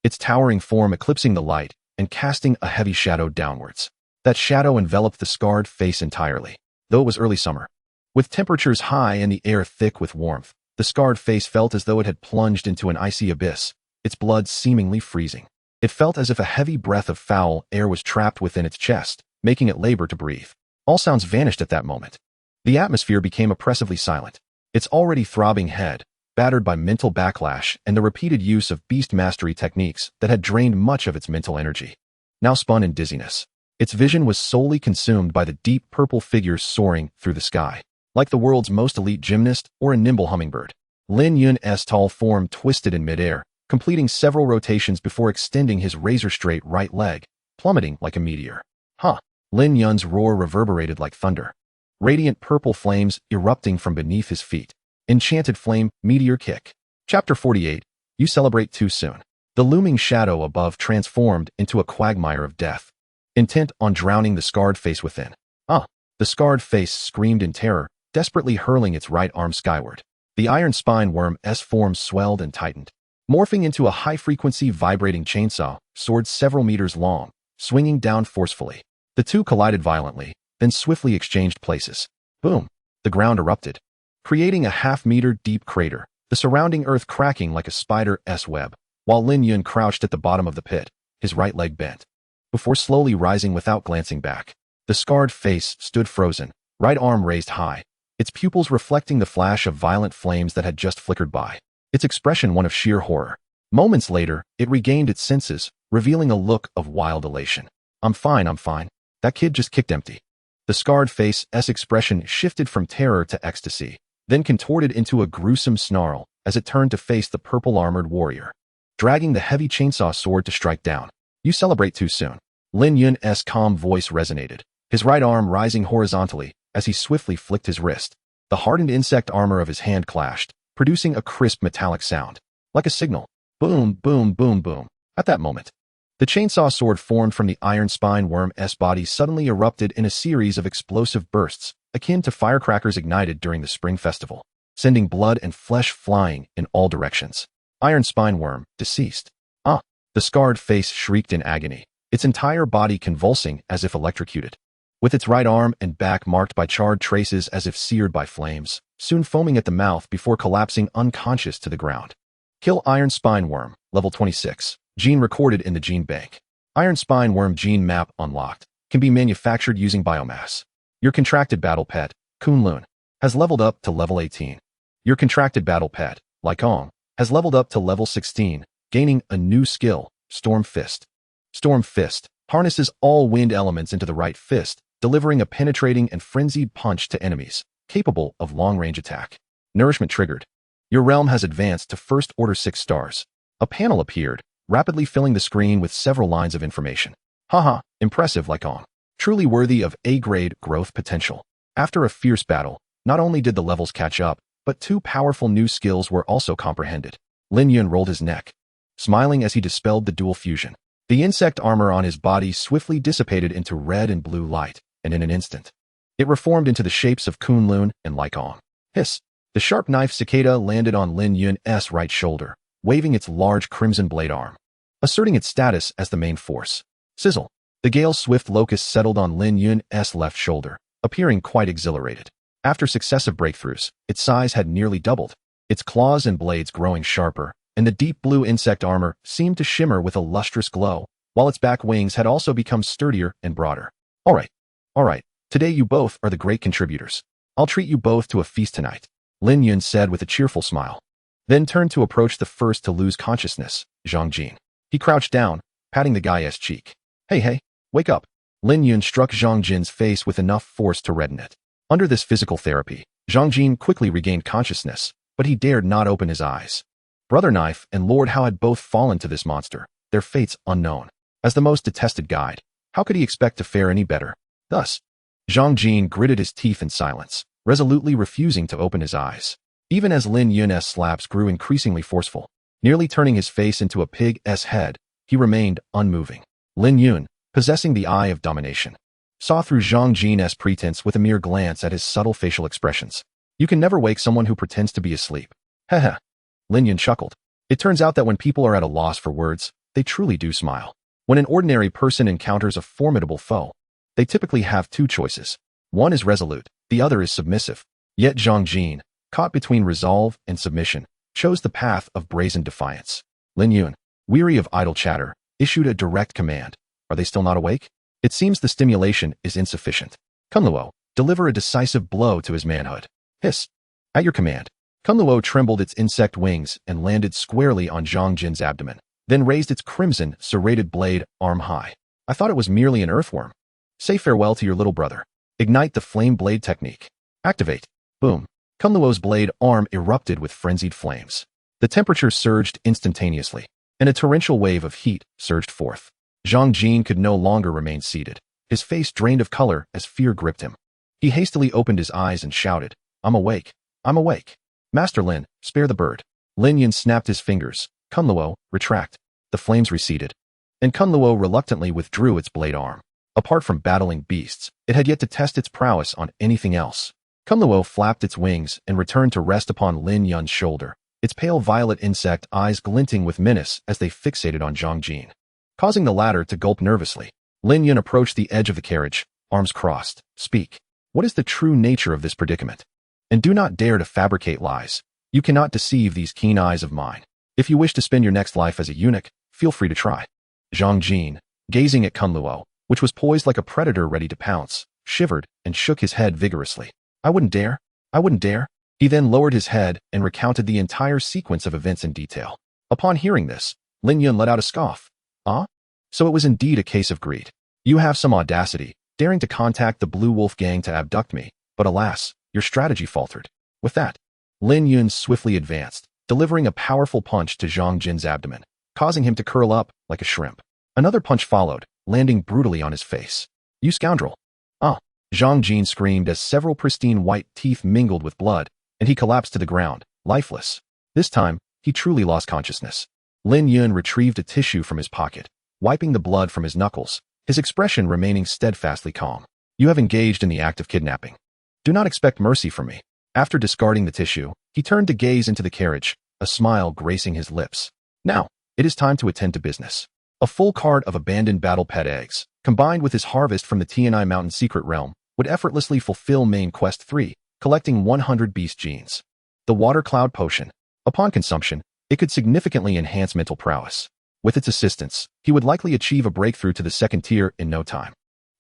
its towering form eclipsing the light and casting a heavy shadow downwards. That shadow enveloped the scarred face entirely, though it was early summer. With temperatures high and the air thick with warmth, the scarred face felt as though it had plunged into an icy abyss, its blood seemingly freezing. It felt as if a heavy breath of foul air was trapped within its chest, making it labor to breathe. All sounds vanished at that moment. The atmosphere became oppressively silent. Its already throbbing head, battered by mental backlash and the repeated use of beast mastery techniques that had drained much of its mental energy, now spun in dizziness. Its vision was solely consumed by the deep purple figures soaring through the sky, like the world's most elite gymnast or a nimble hummingbird. Lin Yun's tall form twisted in midair, completing several rotations before extending his razor-straight right leg, plummeting like a meteor. Lin Yun's roar reverberated like thunder. Radiant purple flames erupting from beneath his feet. Enchanted flame, meteor kick. Chapter 48. You celebrate too soon. The looming shadow above transformed into a quagmire of death, intent on drowning the scarred face within. The scarred face screamed in terror, desperately hurling its right arm skyward. The iron spine worm's form swelled and tightened, morphing into a high-frequency vibrating chainsaw, sword several meters long, swinging down forcefully. The two collided violently, then swiftly exchanged places. Boom! The ground erupted, creating a half-meter deep crater, the surrounding earth cracking like a spider's web, while Lin Yun crouched at the bottom of the pit, his right leg bent. Before slowly rising without glancing back, the scarred face stood frozen, right arm raised high, its pupils reflecting the flash of violent flames that had just flickered by, its expression one of sheer horror. Moments later, it regained its senses, revealing a look of wild elation. I'm fine. That kid just kicked empty. The scarred face's expression shifted from terror to ecstasy, then contorted into a gruesome snarl as it turned to face the purple-armored warrior, dragging the heavy chainsaw sword to strike down. You celebrate too soon. Lin Yun's calm voice resonated, his right arm rising horizontally as he swiftly flicked his wrist. The hardened insect armor of his hand clashed, producing a crisp metallic sound, like a signal. Boom, boom, boom, boom. At that moment, the chainsaw sword formed from the iron spine worm's body suddenly erupted in a series of explosive bursts, akin to firecrackers ignited during the spring festival, sending blood and flesh flying in all directions. Iron spine worm, deceased. The scarred face shrieked in agony, its entire body convulsing as if electrocuted, with its right arm and back marked by charred traces as if seared by flames, soon foaming at the mouth before collapsing unconscious to the ground. Kill Iron Spine Worm, level 26. Gene recorded in the gene bank. Iron Spine Worm gene map unlocked. Can be manufactured using biomass. Your contracted battle pet, Kunlun, has leveled up to level 18. Your contracted battle pet, Lycong, has leveled up to level 16, gaining a new skill, Storm Fist. Storm Fist harnesses all wind elements into the right fist, delivering a penetrating and frenzied punch to enemies, capable of long-range attack. Nourishment triggered. Your realm has advanced to First Order 6 stars. A panel appeared, rapidly filling the screen with several lines of information. Impressive, Lycong. Truly worthy of A-grade growth potential. After a fierce battle, not only did the levels catch up, but two powerful new skills were also comprehended. Lin Yun rolled his neck, smiling as he dispelled the dual fusion. The insect armor on his body swiftly dissipated into red and blue light, and in an instant, it reformed into the shapes of Kunlun and Lycong. Hiss! The sharp knife cicada landed on Lin Yun's right shoulder, waving its large crimson blade arm, asserting its status as the main force. Sizzle! The gale's swift locust settled on Lin Yun's left shoulder, appearing quite exhilarated. After successive breakthroughs, its size had nearly doubled, its claws and blades growing sharper, and the deep blue insect armor seemed to shimmer with a lustrous glow, while its back wings had also become sturdier and broader. All right. Today you both are the great contributors. I'll treat you both to a feast tonight, Lin Yun said with a cheerful smile, then turned to approach the first to lose consciousness, Zhang Jin. He crouched down, patting the guy's cheek. Hey, wake up. Lin Yun struck Zhang Jin's face with enough force to redden it. Under this physical therapy, Zhang Jin quickly regained consciousness, but he dared not open his eyes. Brother Knife and Lord Hao had both fallen to this monster, their fates unknown. As the most detested guide, how could he expect to fare any better? Thus, Zhang Jin gritted his teeth in silence, resolutely refusing to open his eyes. Even as Lin Yun's slaps grew increasingly forceful, nearly turning his face into a pig's head, he remained unmoving. Lin Yun, possessing the eye of domination, saw through Zhang Jin's pretense with a mere glance at his subtle facial expressions. You can never wake someone who pretends to be asleep. Heh. Lin Yun chuckled. It turns out that when people are at a loss for words, they truly do smile. When an ordinary person encounters a formidable foe, they typically have two choices. One is resolute, the other is submissive. Yet Zhang Jin, caught between resolve and submission, chose the path of brazen defiance. Lin Yun, weary of idle chatter, issued a direct command. Are they still not awake? It seems the stimulation is insufficient. Kunluo, deliver a decisive blow to his manhood. Hiss. At your command. Kunluo trembled its insect wings and landed squarely on Zhang Jin's abdomen, then raised its crimson, serrated blade arm high. I thought it was merely an earthworm. Say farewell to your little brother. Ignite the flame blade technique. Activate. Boom. Kunluo's blade arm erupted with frenzied flames. The temperature surged instantaneously, and a torrential wave of heat surged forth. Zhang Jin could no longer remain seated. His face drained of color as fear gripped him. He hastily opened his eyes and shouted, I'm awake. I'm awake. Master Lin, spare the bird. Lin Yun snapped his fingers. Kunluo, retract. The flames receded, and Kunluo reluctantly withdrew its blade arm. Apart from battling beasts, it had yet to test its prowess on anything else. Kunluo flapped its wings and returned to rest upon Lin Yun's shoulder, its pale violet insect eyes glinting with menace as they fixated on Zhang Jin, causing the latter to gulp nervously. Lin Yun approached the edge of the carriage, arms crossed. Speak. What is the true nature of this predicament? And do not dare to fabricate lies. You cannot deceive these keen eyes of mine. If you wish to spend your next life as a eunuch, feel free to try. Zhang Jin, gazing at Kunluo, which was poised like a predator ready to pounce, shivered and shook his head vigorously. I wouldn't dare. I wouldn't dare. He then lowered his head and recounted the entire sequence of events in detail. Upon hearing this, Lin Yun let out a scoff. Ah? So it was indeed a case of greed. You have some audacity, daring to contact the Blue Wolf gang to abduct me, but alas, your strategy faltered. With that, Lin Yun swiftly advanced, delivering a powerful punch to Zhang Jin's abdomen, causing him to curl up like a shrimp. Another punch followed, landing brutally on his face. You scoundrel. Ah! Zhang Jin screamed as several pristine white teeth mingled with blood, and he collapsed to the ground, lifeless. This time, he truly lost consciousness. Lin Yun retrieved a tissue from his pocket, wiping the blood from his knuckles, his expression remaining steadfastly calm. You have engaged in the act of kidnapping. Do not expect mercy from me. After discarding the tissue, he turned to gaze into the carriage, a smile gracing his lips. Now, it is time to attend to business. A full cart of abandoned battle pet eggs, combined with his harvest from the Tianai Mountain Secret Realm, would effortlessly fulfill Main Quest 3, collecting 100 beast genes. The Water Cloud Potion. Upon consumption, it could significantly enhance mental prowess. With its assistance, he would likely achieve a breakthrough to the second tier in no time.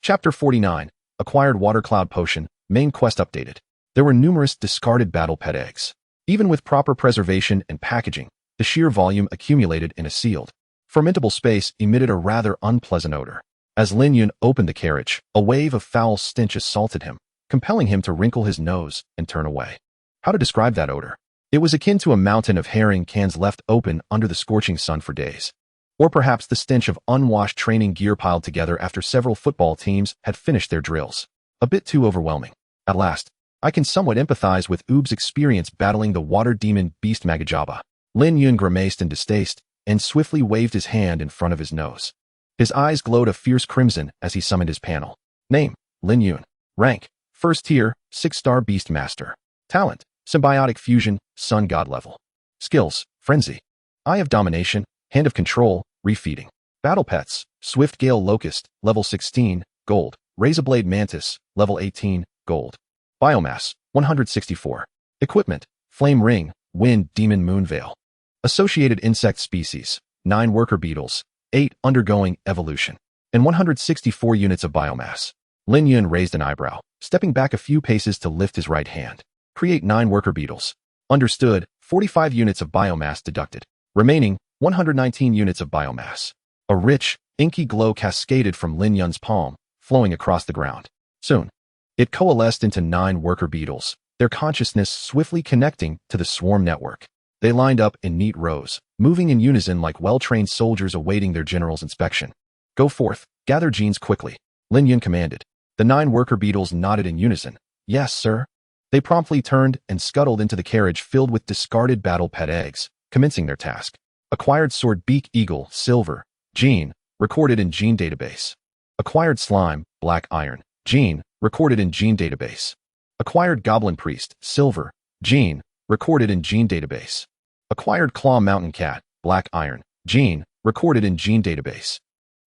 Chapter 49. Acquired Water Cloud Potion, Main Quest updated. There were numerous discarded battle pet eggs. Even with proper preservation and packaging, the sheer volume accumulated in a sealed, fermentable space emitted a rather unpleasant odor. As Lin Yun opened the carriage, a wave of foul stench assaulted him, compelling him to wrinkle his nose and turn away. How to describe that odor? It was akin to a mountain of herring cans left open under the scorching sun for days. Or perhaps the stench of unwashed training gear piled together after several football teams had finished their drills. A bit too overwhelming. At last, I can somewhat empathize with Oob's experience battling the water demon Beast Magajaba. Lin Yun grimaced in distaste and swiftly waved his hand in front of his nose. His eyes glowed a fierce crimson as he summoned his panel. Name, Lin Yun. Rank, First Tier, 6-star Beast Master. Talent, Symbiotic Fusion, Sun God level. Skills, Frenzy. Eye of Domination, Hand of Control, Refeeding. Battle Pets, Swift Gale Locust, level 16, Gold. Razorblade Mantis, level 18, Gold. Biomass, 164. Equipment, Flame Ring, Wind Demon Moon Veil. Associated Insect Species, 9 Worker Beetles, 8 undergoing evolution, and 164 units of biomass. Lin Yun raised an eyebrow, stepping back a few paces to lift his right hand. Create 9 worker beetles. Understood, 45 units of biomass deducted. Remaining, 119 units of biomass. A rich, inky glow cascaded from Lin Yun's palm, flowing across the ground. Soon, it coalesced into 9 worker beetles, their consciousness swiftly connecting to the swarm network. They lined up in neat rows, moving in unison like well-trained soldiers awaiting their general's inspection. Go forth, gather genes quickly, Lin Yun commanded. The 9 worker beetles nodded in unison. Yes, sir. They promptly turned and scuttled into the carriage filled with discarded battle pet eggs, commencing their task. Acquired Sword Beak Eagle, Silver, Gene, recorded in Gene Database. Acquired Slime, Black Iron, Gene, recorded in Gene Database. Acquired Goblin Priest, Silver, Gene, recorded in gene database. Acquired Claw Mountain Cat, Black Iron, gene, recorded in gene database.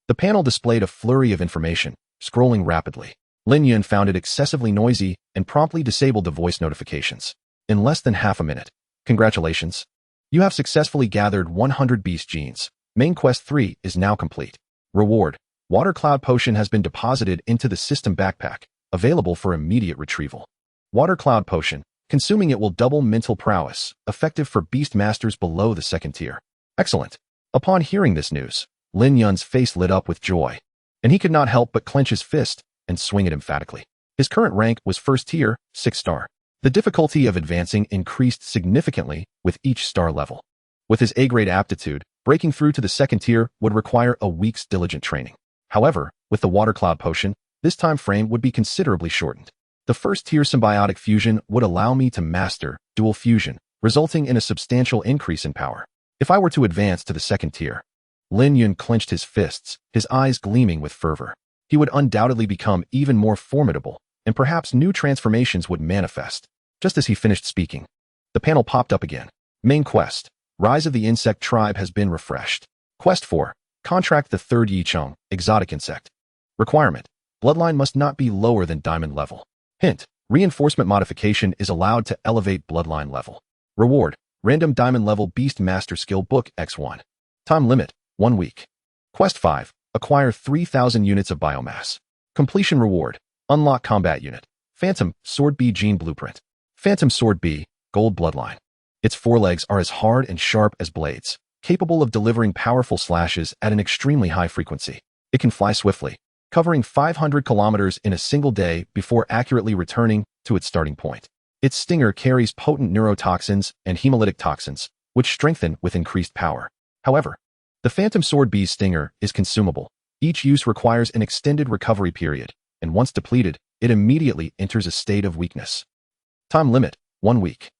The panel displayed a flurry of information, scrolling rapidly. Lin Yun found it excessively noisy and promptly disabled the voice notifications. In less than half a minute. Congratulations. You have successfully gathered 100 beast genes. Main quest 3 is now complete. Reward. Water Cloud Potion has been deposited into the system backpack, available for immediate retrieval. Water Cloud Potion. Consuming it will double mental prowess, effective for beast masters below the 2nd tier. Excellent. Upon hearing this news, Lin Yun's face lit up with joy, and he could not help but clench his fist and swing it emphatically. His current rank was 1st tier, 6 star. The difficulty of advancing increased significantly with each star level. With his A-grade aptitude, breaking through to the 2nd tier would require a week's diligent training. However, with the Water Cloud Potion, this time frame would be considerably shortened. The 1st tier symbiotic fusion would allow me to master dual fusion, resulting in a substantial increase in power. If I were to advance to the 2nd tier, Lin Yun clenched his fists, his eyes gleaming with fervor. He would undoubtedly become even more formidable, and perhaps new transformations would manifest. Just as he finished speaking, the panel popped up again. Main quest. Rise of the Insect Tribe has been refreshed. Quest 4. Contract the 3rd Yicheng, exotic insect. Requirement. Bloodline must not be lower than diamond level. Hint. Reinforcement modification is allowed to elevate bloodline level. Reward. Random diamond level Beast Master Skill Book X1. Time limit. 1 week. Quest 5. Acquire 3,000 units of biomass. Completion reward. Unlock combat unit. Phantom Sword B Gene Blueprint. Phantom Sword B, Gold Bloodline. Its forelegs are as hard and sharp as blades, capable of delivering powerful slashes at an extremely high frequency. It can fly swiftly, covering 500 kilometers in a single day before accurately returning to its starting point. Its stinger carries potent neurotoxins and hemolytic toxins, which strengthen with increased power. However, the Phantom Sword B's stinger is consumable. Each use requires an extended recovery period, and once depleted, it immediately enters a state of weakness. Time limit, 1 week.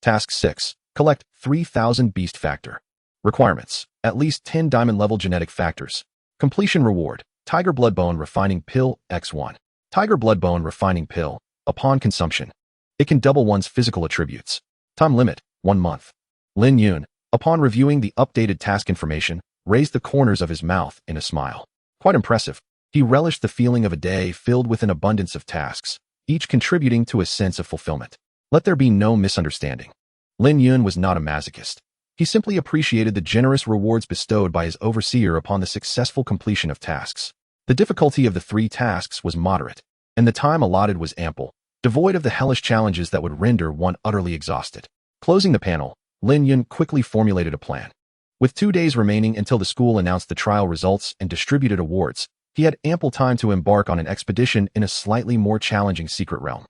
Task 6. Collect 3,000 beast factor. Requirements. At least 10 diamond level genetic factors. Completion reward. Tiger Bloodbone Refining Pill X1. Tiger Bloodbone Refining Pill. Upon consumption, it can double one's physical attributes. Time limit, 1 month. Lin Yun, upon reviewing the updated task information, raised the corners of his mouth in a smile. Quite impressive. He relished the feeling of a day filled with an abundance of tasks, each contributing to a sense of fulfillment. Let there be no misunderstanding. Lin Yun was not a masochist. He simply appreciated the generous rewards bestowed by his overseer upon the successful completion of tasks. The difficulty of the 3 tasks was moderate, and the time allotted was ample, devoid of the hellish challenges that would render one utterly exhausted. Closing the panel, Lin Yun quickly formulated a plan. With 2 days remaining until the school announced the trial results and distributed awards, he had ample time to embark on an expedition in a slightly more challenging secret realm.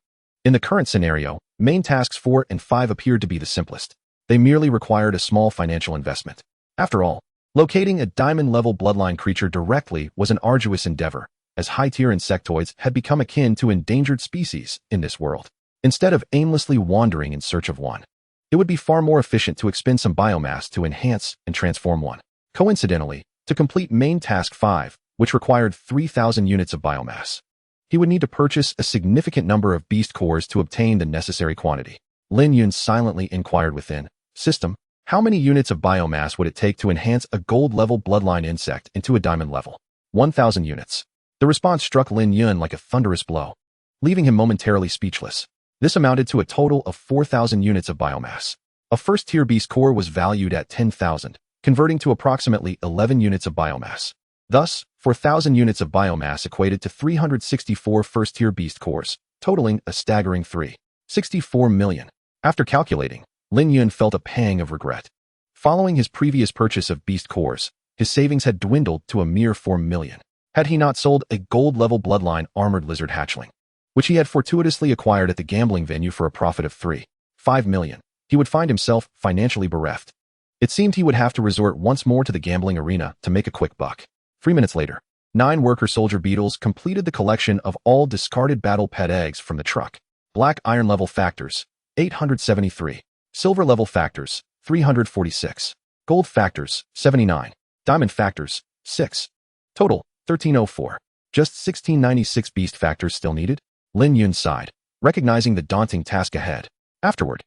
In the current scenario, main tasks 4 and 5 appeared to be the simplest. They merely required a small financial investment. After all, locating a diamond-level bloodline creature directly was an arduous endeavor, as high-tier insectoids had become akin to endangered species in this world. Instead of aimlessly wandering in search of one, it would be far more efficient to expend some biomass to enhance and transform one. Coincidentally, to complete main task 5, which required 3,000 units of biomass, he would need to purchase a significant number of beast cores to obtain the necessary quantity. Lin Yun silently inquired within, System, how many units of biomass would it take to enhance a gold-level bloodline insect into a diamond level? 1,000 units. The response struck Lin Yun like a thunderous blow, leaving him momentarily speechless. This amounted to a total of 4,000 units of biomass. A first-tier beast core was valued at 10,000, converting to approximately 11 units of biomass. Thus, 4,000 units of biomass equated to 364 first-tier beast cores, totaling a staggering 364 million. After calculating, Lin Yun felt a pang of regret. Following his previous purchase of beast cores, his savings had dwindled to a mere 4 million. Had he not sold a gold-level bloodline armored lizard hatchling, which he had fortuitously acquired at the gambling venue for a profit of 5 million, he would find himself financially bereft. It seemed he would have to resort once more to the gambling arena to make a quick buck. 3 minutes later, 9 worker soldier beetles completed the collection of all discarded battle pet eggs from the truck. Black iron level factors, 873. Silver level factors, 346. Gold factors, 79. Diamond factors, 6. Total, 1304. Just 1696 beast factors still needed? Lin Yun sighed, recognizing the daunting task ahead. Afterward,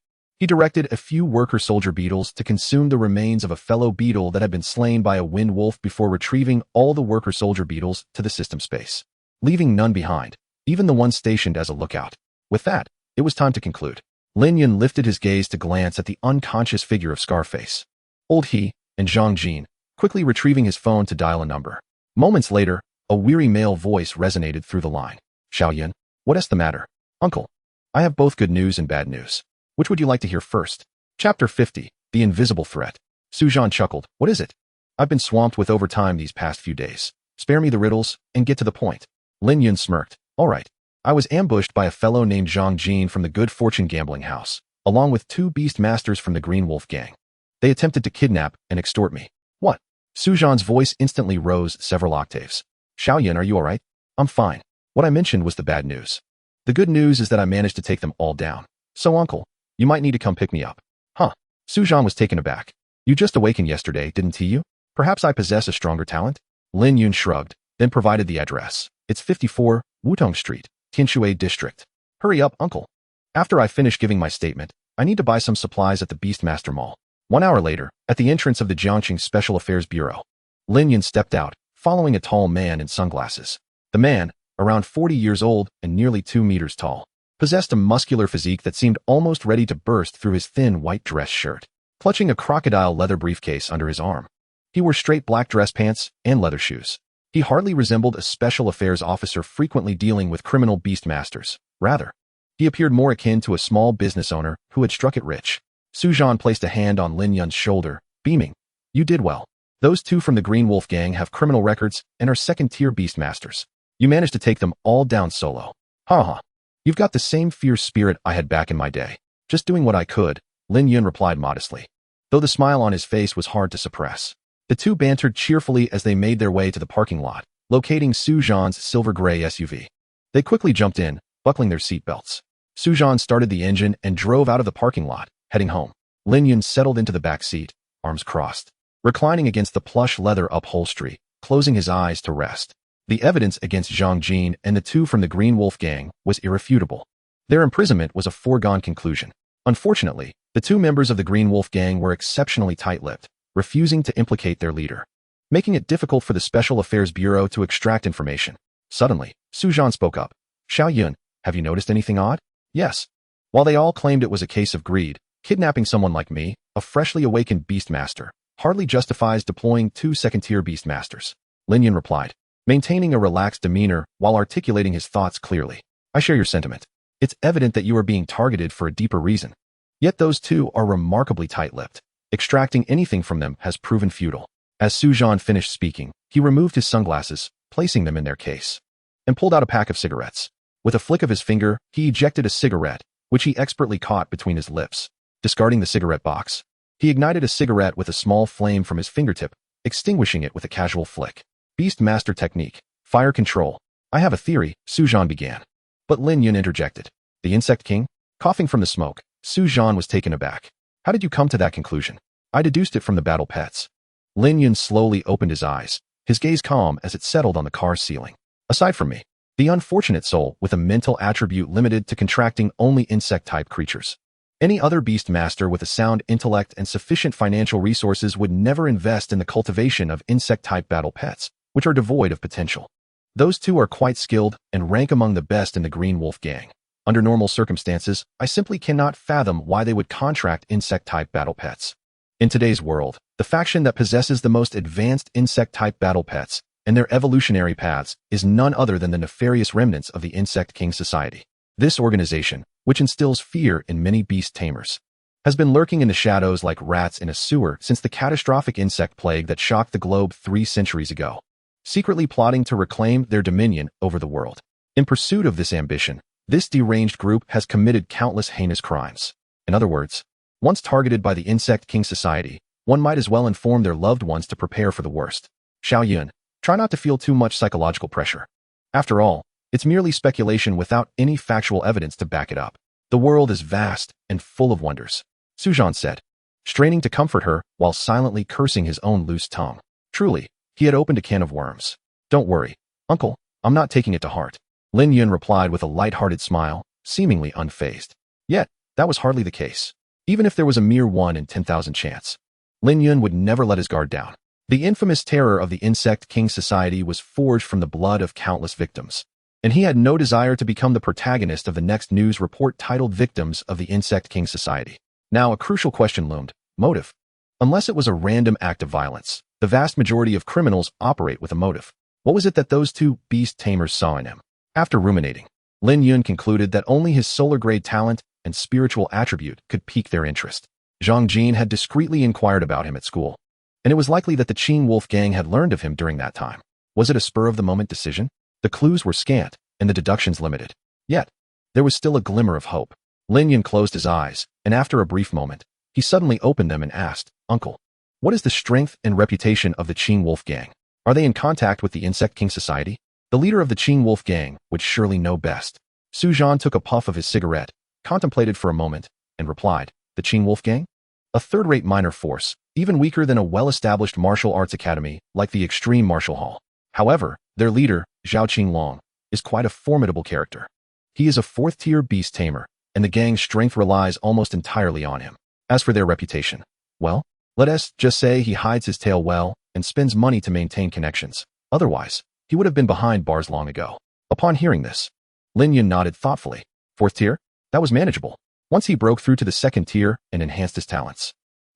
He directed a few worker-soldier beetles to consume the remains of a fellow beetle that had been slain by a wind wolf before retrieving all the worker-soldier beetles to the system space, leaving none behind, even the one stationed as a lookout. With that, it was time to conclude. Lin Yun lifted his gaze to glance at the unconscious figure of Scarface. Old He and Zhang Jin, quickly retrieving his phone to dial a number. Moments later, a weary male voice resonated through the line. Xiaoyan, what's the matter? Uncle, I have both good news and bad news. Which would you like to hear first? Chapter 50, The Invisible Threat. Su Zhan chuckled. What is it? I've been swamped with overtime these past few days. Spare me the riddles and get to the point. Lin Yun smirked. All right. I was ambushed by a fellow named Zhang Jin from the Good Fortune Gambling House, along with 2 beast masters from the Green Wolf Gang. They attempted to kidnap and extort me. What? Su Zhan's voice instantly rose several octaves. Xiaoyan, are you all right? I'm fine. What I mentioned was the bad news. The good news is that I managed to take them all down. So, Uncle, you might need to come pick me up. Huh? Su Zhan was taken aback. You just awakened yesterday, didn't you? Perhaps I possess a stronger talent? Lin Yun shrugged, then provided the address. It's 54, Wutong Street, Tianshui District. Hurry up, Uncle. After I finish giving my statement, I need to buy some supplies at the Beastmaster Mall. 1 hour later, at the entrance of the Jiangqing Special Affairs Bureau, Lin Yun stepped out, following a tall man in sunglasses. The man, around 40 years old and nearly 2 meters tall, possessed a muscular physique that seemed almost ready to burst through his thin white dress shirt, clutching a crocodile leather briefcase under his arm. He wore straight black dress pants and leather shoes. He hardly resembled a special affairs officer frequently dealing with criminal beastmasters. Rather, he appeared more akin to a small business owner who had struck it rich. Su Zhan placed a hand on Lin Yun's shoulder, beaming. You did well. Those 2 from the Green Wolf Gang have criminal records and are second-tier beastmasters. You managed to take them all down solo. Ha. You've got the same fierce spirit I had back in my day. Just doing what I could, Lin Yun replied modestly, though the smile on his face was hard to suppress. The 2 bantered cheerfully as they made their way to the parking lot, locating Su Zhan's silver-gray SUV. They quickly jumped in, buckling their seatbelts. Su Zhan started the engine and drove out of the parking lot, heading home. Lin Yun settled into the back seat, arms crossed, reclining against the plush leather upholstery, closing his eyes to rest. The evidence against Zhang Jin and the 2 from the Green Wolf Gang was irrefutable. Their imprisonment was a foregone conclusion. Unfortunately, the 2 members of the Green Wolf Gang were exceptionally tight-lipped, refusing to implicate their leader, making it difficult for the Special Affairs Bureau to extract information. Suddenly, Su Zhan spoke up. Xiaoyan, have you noticed anything odd? Yes. While they all claimed it was a case of greed, kidnapping someone like me, a freshly awakened beastmaster, hardly justifies deploying 2 second-tier beastmasters. Lin Yun replied, maintaining a relaxed demeanor while articulating his thoughts clearly. I share your sentiment. It's evident that you are being targeted for a deeper reason. Yet those 2 are remarkably tight-lipped. Extracting anything from them has proven futile. As Su Zhan finished speaking, he removed his sunglasses, placing them in their case, and pulled out a pack of cigarettes. With a flick of his finger, he ejected a cigarette, which he expertly caught between his lips. Discarding the cigarette box, he ignited a cigarette with a small flame from his fingertip, extinguishing it with a casual flick. Beastmaster technique. Fire control. I have a theory, Su Zhan began. But Lin Yun interjected. The Insect King? Coughing from the smoke, Su Zhan was taken aback. How did you come to that conclusion? I deduced it from the battle pets. Lin Yun slowly opened his eyes, his gaze calm as it settled on the car's ceiling. Aside from me, the unfortunate soul with a mental attribute limited to contracting only insect-type creatures. Any other beastmaster with a sound intellect and sufficient financial resources would never invest in the cultivation of insect-type battle pets, which are devoid of potential. Those 2 are quite skilled and rank among the best in the Green Wolf Gang. Under normal circumstances, I simply cannot fathom why they would contract insect-type battle pets. In today's world, the faction that possesses the most advanced insect-type battle pets and their evolutionary paths is none other than the nefarious remnants of the Insect King Society. This organization, which instills fear in many beast tamers, has been lurking in the shadows like rats in a sewer since the catastrophic insect plague that shocked the globe 3 centuries ago, secretly plotting to reclaim their dominion over the world. In pursuit of this ambition, this deranged group has committed countless heinous crimes. In other words, once targeted by the Insect King Society, one might as well inform their loved ones to prepare for the worst. Xiaoyan, try not to feel too much psychological pressure. After all, it's merely speculation without any factual evidence to back it up. The world is vast and full of wonders, Su Zhan said, straining to comfort her while silently cursing his own loose tongue. Truly, he had opened a can of worms. Don't worry, Uncle, I'm not taking it to heart. Lin Yun replied with a light-hearted smile, seemingly unfazed. Yet, that was hardly the case. even if there was a mere 1 in 10,000 chance. Lin Yun would never let his guard down. The infamous terror of the Insect King Society was forged from the blood of countless victims, and he had no desire to become the protagonist of the next news report titled Victims of the Insect King Society. Now, a crucial question loomed: motive. Unless it was a random act of violence, the vast majority of criminals operate with a motive. What was it that those two beast tamers saw in him? After ruminating, Lin Yun concluded that only his solar-grade talent and spiritual attribute could pique their interest. Zhang Jin had discreetly inquired about him at school, and it was likely that the Qing Wolf gang had learned of him during that time. Was it a spur-of-the-moment decision? The clues were scant, and the deductions limited. Yet, there was still a glimmer of hope. Lin Yun closed his eyes, and after a brief moment, he suddenly opened them and asked, "Uncle, what is the strength and reputation of the Qing Wolf gang? Are they in contact with the Insect King Society?" The leader of the Qing Wolf gang would surely know best. Su Zhan took a puff of his cigarette, contemplated for a moment, and replied, "The Qing Wolf gang? A third-rate minor force, even weaker than a well-established martial arts academy like the Extreme Martial Hall. However, their leader, Zhao Qinglong, is quite a formidable character. He is a fourth-tier beast tamer, and the gang's strength relies almost entirely on him. As for their reputation, well, let us just say he hides his tail well and spends money to maintain connections. Otherwise, he would have been behind bars long ago." Upon hearing this, Lin Yun nodded thoughtfully. Fourth tier? That was manageable. Once he broke through to the second tier and enhanced his talents,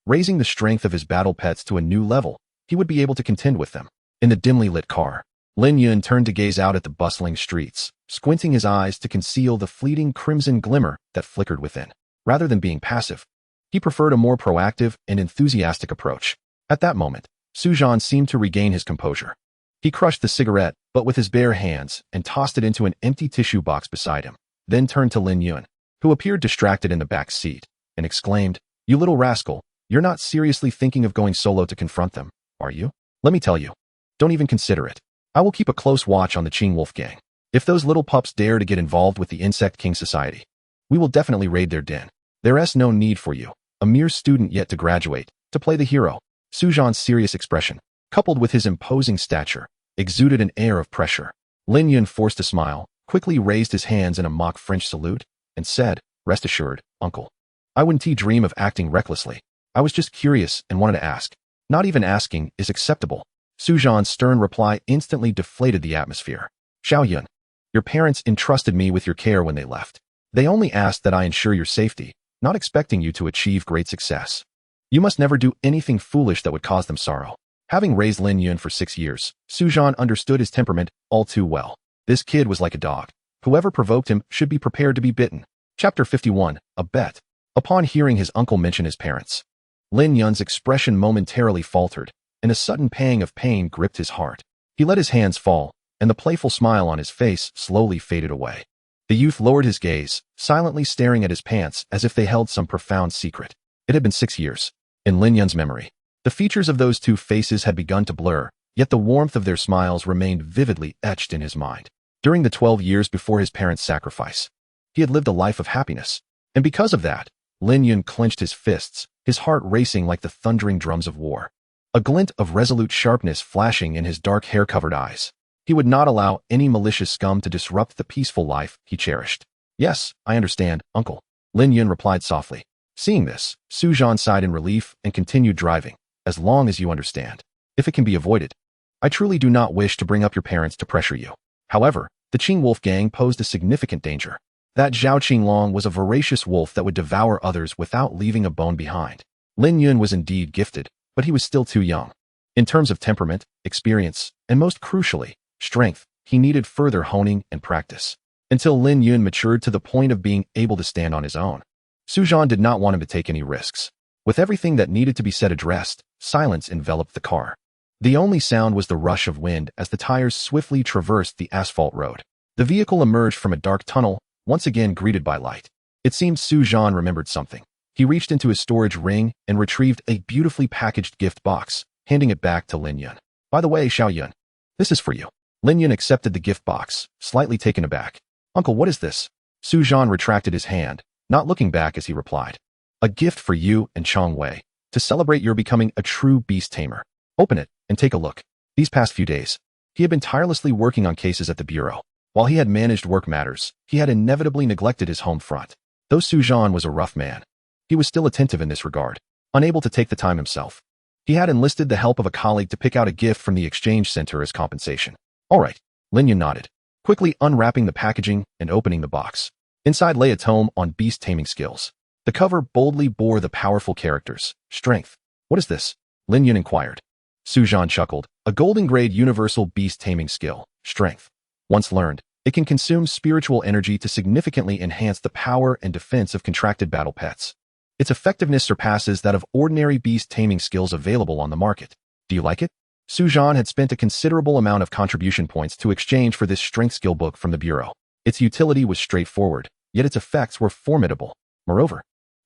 raising the strength of his battle pets to a new level, he would be able to contend with them. In the dimly lit car, Lin Yun turned to gaze out at the bustling streets, squinting his eyes to conceal the fleeting crimson glimmer that flickered within. Rather than being passive, he preferred a more proactive and enthusiastic approach. At that moment, Su Zhan seemed to regain his composure. He crushed the cigarette, but with his bare hands, and tossed it into an empty tissue box beside him, then turned to Lin Yun, who appeared distracted in the back seat, and exclaimed, "You little rascal, you're not seriously thinking of going solo to confront them, are you? Let me tell you, don't even consider it. I will keep a close watch on the Qing Wolf gang. If those little pups dare to get involved with the Insect King Society, we will definitely raid their den. There's no need for you, a mere student yet to graduate, to play the hero." Su Zhan's serious expression, coupled with his imposing stature, exuded an air of pressure. Lin Yun forced a smile, quickly raised his hands in a mock French salute, and said, "Rest assured, uncle. I wouldn't dream of acting recklessly. I was just curious and wanted to ask. Not even asking is acceptable." Su Zhan's stern reply instantly deflated the atmosphere. "Xiao Yun, your parents entrusted me with your care when they left. They only asked that I ensure your safety, not expecting you to achieve great success. You must never do anything foolish that would cause them sorrow." Having raised Lin Yun for 6 years, Su Zhan understood his temperament all too well. This kid was like a dog. Whoever provoked him should be prepared to be bitten. Chapter 51, A Bet. Upon hearing his uncle mention his parents, Lin Yun's expression momentarily faltered, and a sudden pang of pain gripped his heart. He let his hands fall, and the playful smile on his face slowly faded away. The youth lowered his gaze, silently staring at his pants as if they held some profound secret. It had been 6 years. In Lin Yun's memory, the features of those two faces had begun to blur, yet the warmth of their smiles remained vividly etched in his mind. During the 12 years before his parents' sacrifice, he had lived a life of happiness, and because of that, Lin Yun clenched his fists, his heart racing like the thundering drums of war. A glint of resolute sharpness flashing in his dark hair-covered eyes. He would not allow any malicious scum to disrupt the peaceful life he cherished. "Yes, I understand, uncle," Lin Yun replied softly. Seeing this, Su Zhan sighed in relief and continued driving. "As long as you understand, if it can be avoided. I truly do not wish to bring up your parents to pressure you. However, the Qing Wolf gang posed a significant danger. That Zhao Qinglong was a voracious wolf that would devour others without leaving a bone behind." Lin Yun was indeed gifted, but he was still too young. In terms of temperament, experience, and most crucially, strength, he needed further honing and practice, until Lin Yun matured to the point of being able to stand on his own. Su Zhan did not want him to take any risks. With everything that needed to be said addressed, silence enveloped the car. The only sound was the rush of wind as the tires swiftly traversed the asphalt road. The vehicle emerged from a dark tunnel, once again greeted by light. It seemed Su Zhan remembered something. He reached into his storage ring and retrieved a beautifully packaged gift box, handing it back to Lin Yun. "By the way, Xiao Yun, this is for you." Lin Yun accepted the gift box, slightly taken aback. "Uncle, what is this?" Su Zhan retracted his hand, not looking back as he replied. "A gift for you and Chong Wei, to celebrate your becoming a true beast tamer. Open it and take a look." These past few days, he had been tirelessly working on cases at the bureau. While he had managed work matters, he had inevitably neglected his home front. Though Su Zhan was a rough man, he was still attentive in this regard, unable to take the time himself. He had enlisted the help of a colleague to pick out a gift from the exchange center as compensation. All right, Lin Yun nodded, quickly unwrapping the packaging and opening the box. Inside lay a tome on beast taming skills. The cover boldly bore the powerful characters, strength. What is this? Lin Yun inquired. Su Zhan chuckled, a golden grade universal beast taming skill, strength. Once learned, it can consume spiritual energy to significantly enhance the power and defense of contracted battle pets. Its effectiveness surpasses that of ordinary beast taming skills available on the market. Do you like it? Su Zhan had spent a considerable amount of contribution points to exchange for this strength skill book from the Bureau. Its utility was straightforward, yet its effects were formidable. Moreover,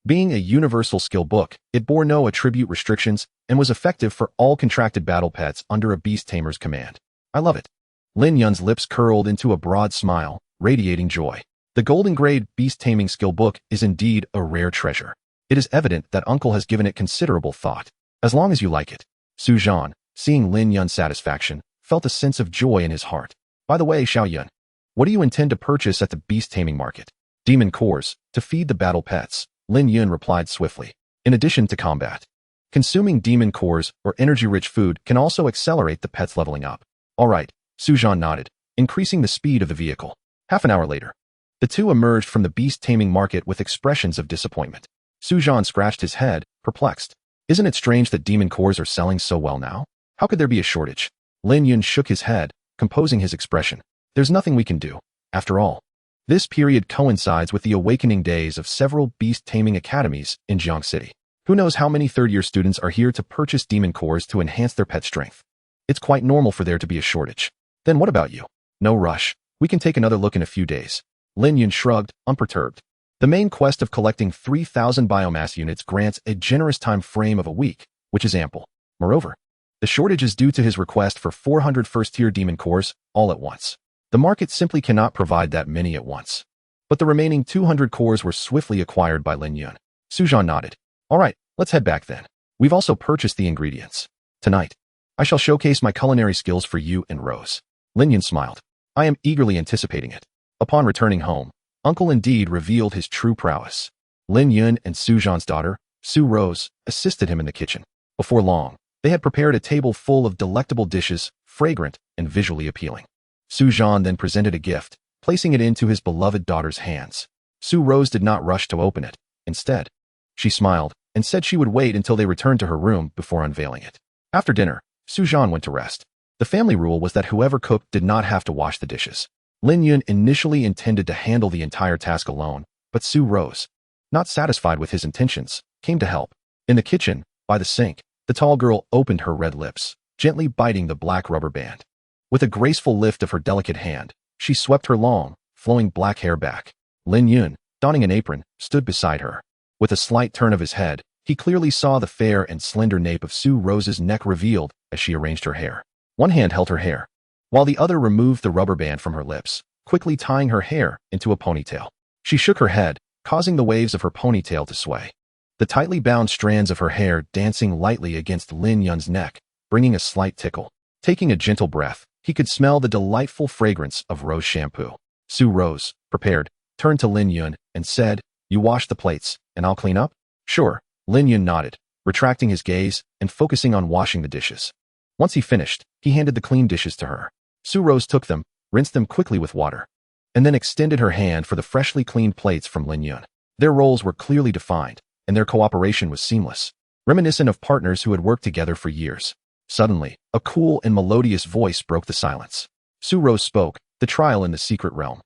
being a universal skill book, it bore no attribute restrictions and was effective for all contracted battle pets under a beast tamer's command. I love it. Lin Yun's lips curled into a broad smile, radiating joy. The golden grade beast taming skill book is indeed a rare treasure. It is evident that Uncle has given it considerable thought. As long as you like it. Su Zhan, seeing Lin Yun's satisfaction, felt a sense of joy in his heart. By the way, Xiao Yun, what do you intend to purchase at the beast taming market? Demon cores, to feed the battle pets, Lin Yun replied swiftly. In addition to combat, consuming demon cores or energy-rich food can also accelerate the pet's leveling up. All right, Su Zhan nodded, increasing the speed of the vehicle. Half an hour later, the two emerged from the beast taming market with expressions of disappointment. Su Zhan scratched his head, perplexed. Isn't it strange that demon cores are selling so well now? How could there be a shortage? Lin Yun shook his head, composing his expression. There's nothing we can do. After all, this period coincides with the awakening days of several beast taming academies in Jiang City. Who knows how many third-year students are here to purchase demon cores to enhance their pet strength? It's quite normal for there to be a shortage. Then what about you? No rush. We can take another look in a few days. Lin Yun shrugged, unperturbed. The main quest of collecting 3,000 biomass units grants a generous time frame of a week, which is ample. Moreover, the shortage is due to his request for 400 first-tier demon cores all at once. The market simply cannot provide that many at once. But the remaining 200 cores were swiftly acquired by Lin Yun. Su Zhan nodded. All right, let's head back then. We've also purchased the ingredients. Tonight, I shall showcase my culinary skills for you and Rose. Lin Yun smiled. I am eagerly anticipating it. Upon returning home, Uncle indeed revealed his true prowess. Lin Yun and Su Zhan's daughter, Su Rose, assisted him in the kitchen. Before long, they had prepared a table full of delectable dishes, fragrant and visually appealing. Su Zhan then presented a gift, placing it into his beloved daughter's hands. Su Rose did not rush to open it. Instead, she smiled and said she would wait until they returned to her room before unveiling it. After dinner, Su Zhan went to rest. The family rule was that whoever cooked did not have to wash the dishes. Lin Yun initially intended to handle the entire task alone, but Su Rose, not satisfied with his intentions, came to help. In the kitchen, by the sink, the tall girl opened her red lips, gently biting the black rubber band. With a graceful lift of her delicate hand, she swept her long, flowing black hair back. Lin Yun, donning an apron, stood beside her. With a slight turn of his head, he clearly saw the fair and slender nape of Su Rose's neck revealed as she arranged her hair. One hand held her hair, while the other removed the rubber band from her lips, quickly tying her hair into a ponytail. She shook her head, causing the waves of her ponytail to sway. The tightly bound strands of her hair dancing lightly against Lin Yun's neck, bringing a slight tickle. Taking a gentle breath, he could smell the delightful fragrance of rose shampoo. Su Rose, prepared, turned to Lin Yun and said, "You wash the plates, and I'll clean up?" "Sure." Lin Yun nodded, retracting his gaze and focusing on washing the dishes. Once he finished, he handed the clean dishes to her. Su Rose took them, rinsed them quickly with water, and then extended her hand for the freshly cleaned plates from Lin Yun. Their roles were clearly defined, and their cooperation was seamless, reminiscent of partners who had worked together for years. Suddenly, a cool and melodious voice broke the silence. Su Rose spoke, the trial in the secret realm.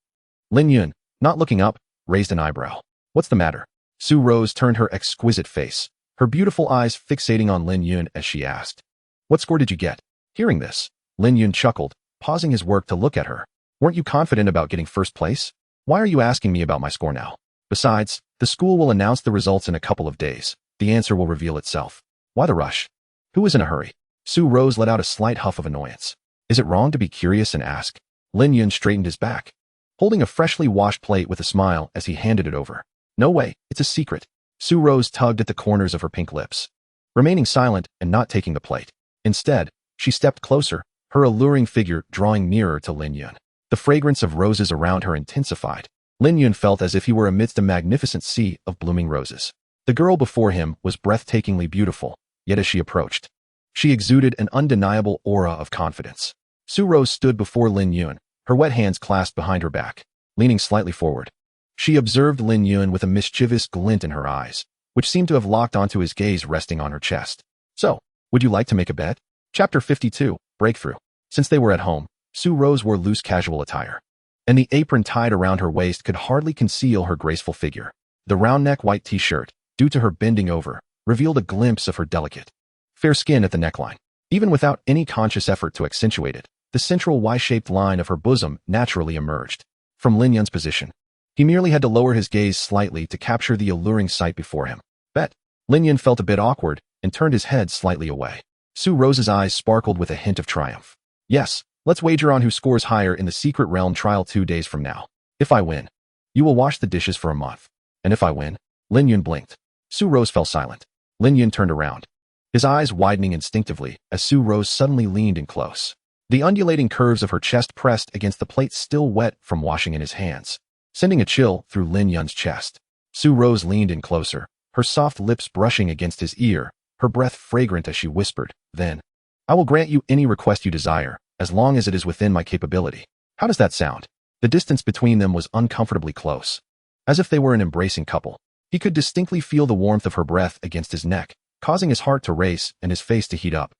Lin Yun, not looking up, raised an eyebrow. "What's the matter?" Su Rose turned her exquisite face, her beautiful eyes fixating on Lin Yun as she asked, "What score did you get?" Hearing this, Lin Yun chuckled, pausing his work to look at her. "Weren't you confident about getting first place? Why are you asking me about my score now? Besides, the school will announce the results in a couple of days. The answer will reveal itself. Why the rush? Who is in a hurry?" Su Rose let out a slight huff of annoyance. "Is it wrong to be curious and ask?" Lin Yun straightened his back, holding a freshly washed plate with a smile as he handed it over. "No way, it's a secret." Su Rose tugged at the corners of her pink lips, remaining silent and not taking the plate. Instead, she stepped closer, her alluring figure drawing nearer to Lin Yun. The fragrance of roses around her intensified. Lin Yun felt as if he were amidst a magnificent sea of blooming roses. The girl before him was breathtakingly beautiful, yet as she approached, she exuded an undeniable aura of confidence. Su Rose stood before Lin Yun, her wet hands clasped behind her back, leaning slightly forward. She observed Lin Yun with a mischievous glint in her eyes, which seemed to have locked onto his gaze resting on her chest. So, would you like to make a bet? Chapter 52, Breakthrough. Since they were at home, Su Rose wore loose casual attire, and the apron tied around her waist could hardly conceal her graceful figure. The round-neck white t-shirt, due to her bending over, revealed a glimpse of her delicate, fair skin at the neckline. Even without any conscious effort to accentuate it, the central Y-shaped line of her bosom naturally emerged. From Lin Yun's position, he merely had to lower his gaze slightly to capture the alluring sight before him. Bet. Lin Yun felt a bit awkward and turned his head slightly away. Su Rose's eyes sparkled with a hint of triumph. Yes, let's wager on who scores higher in the Secret Realm trial 2 days from now. If I win, you will wash the dishes for a month. And if I win, Lin Yun blinked. Su Rose fell silent. Lin Yun turned around, his eyes widening instinctively as Su Rose suddenly leaned in close. The undulating curves of her chest pressed against the plate still wet from washing in his hands, sending a chill through Lin Yun's chest. Su Rose leaned in closer, her soft lips brushing against his ear, her breath fragrant as she whispered, "Then, I will grant you any request you desire, as long as it is within my capability." How does that sound? The distance between them was uncomfortably close, as if they were an embracing couple. He could distinctly feel the warmth of her breath against his neck, causing his heart to race and his face to heat up.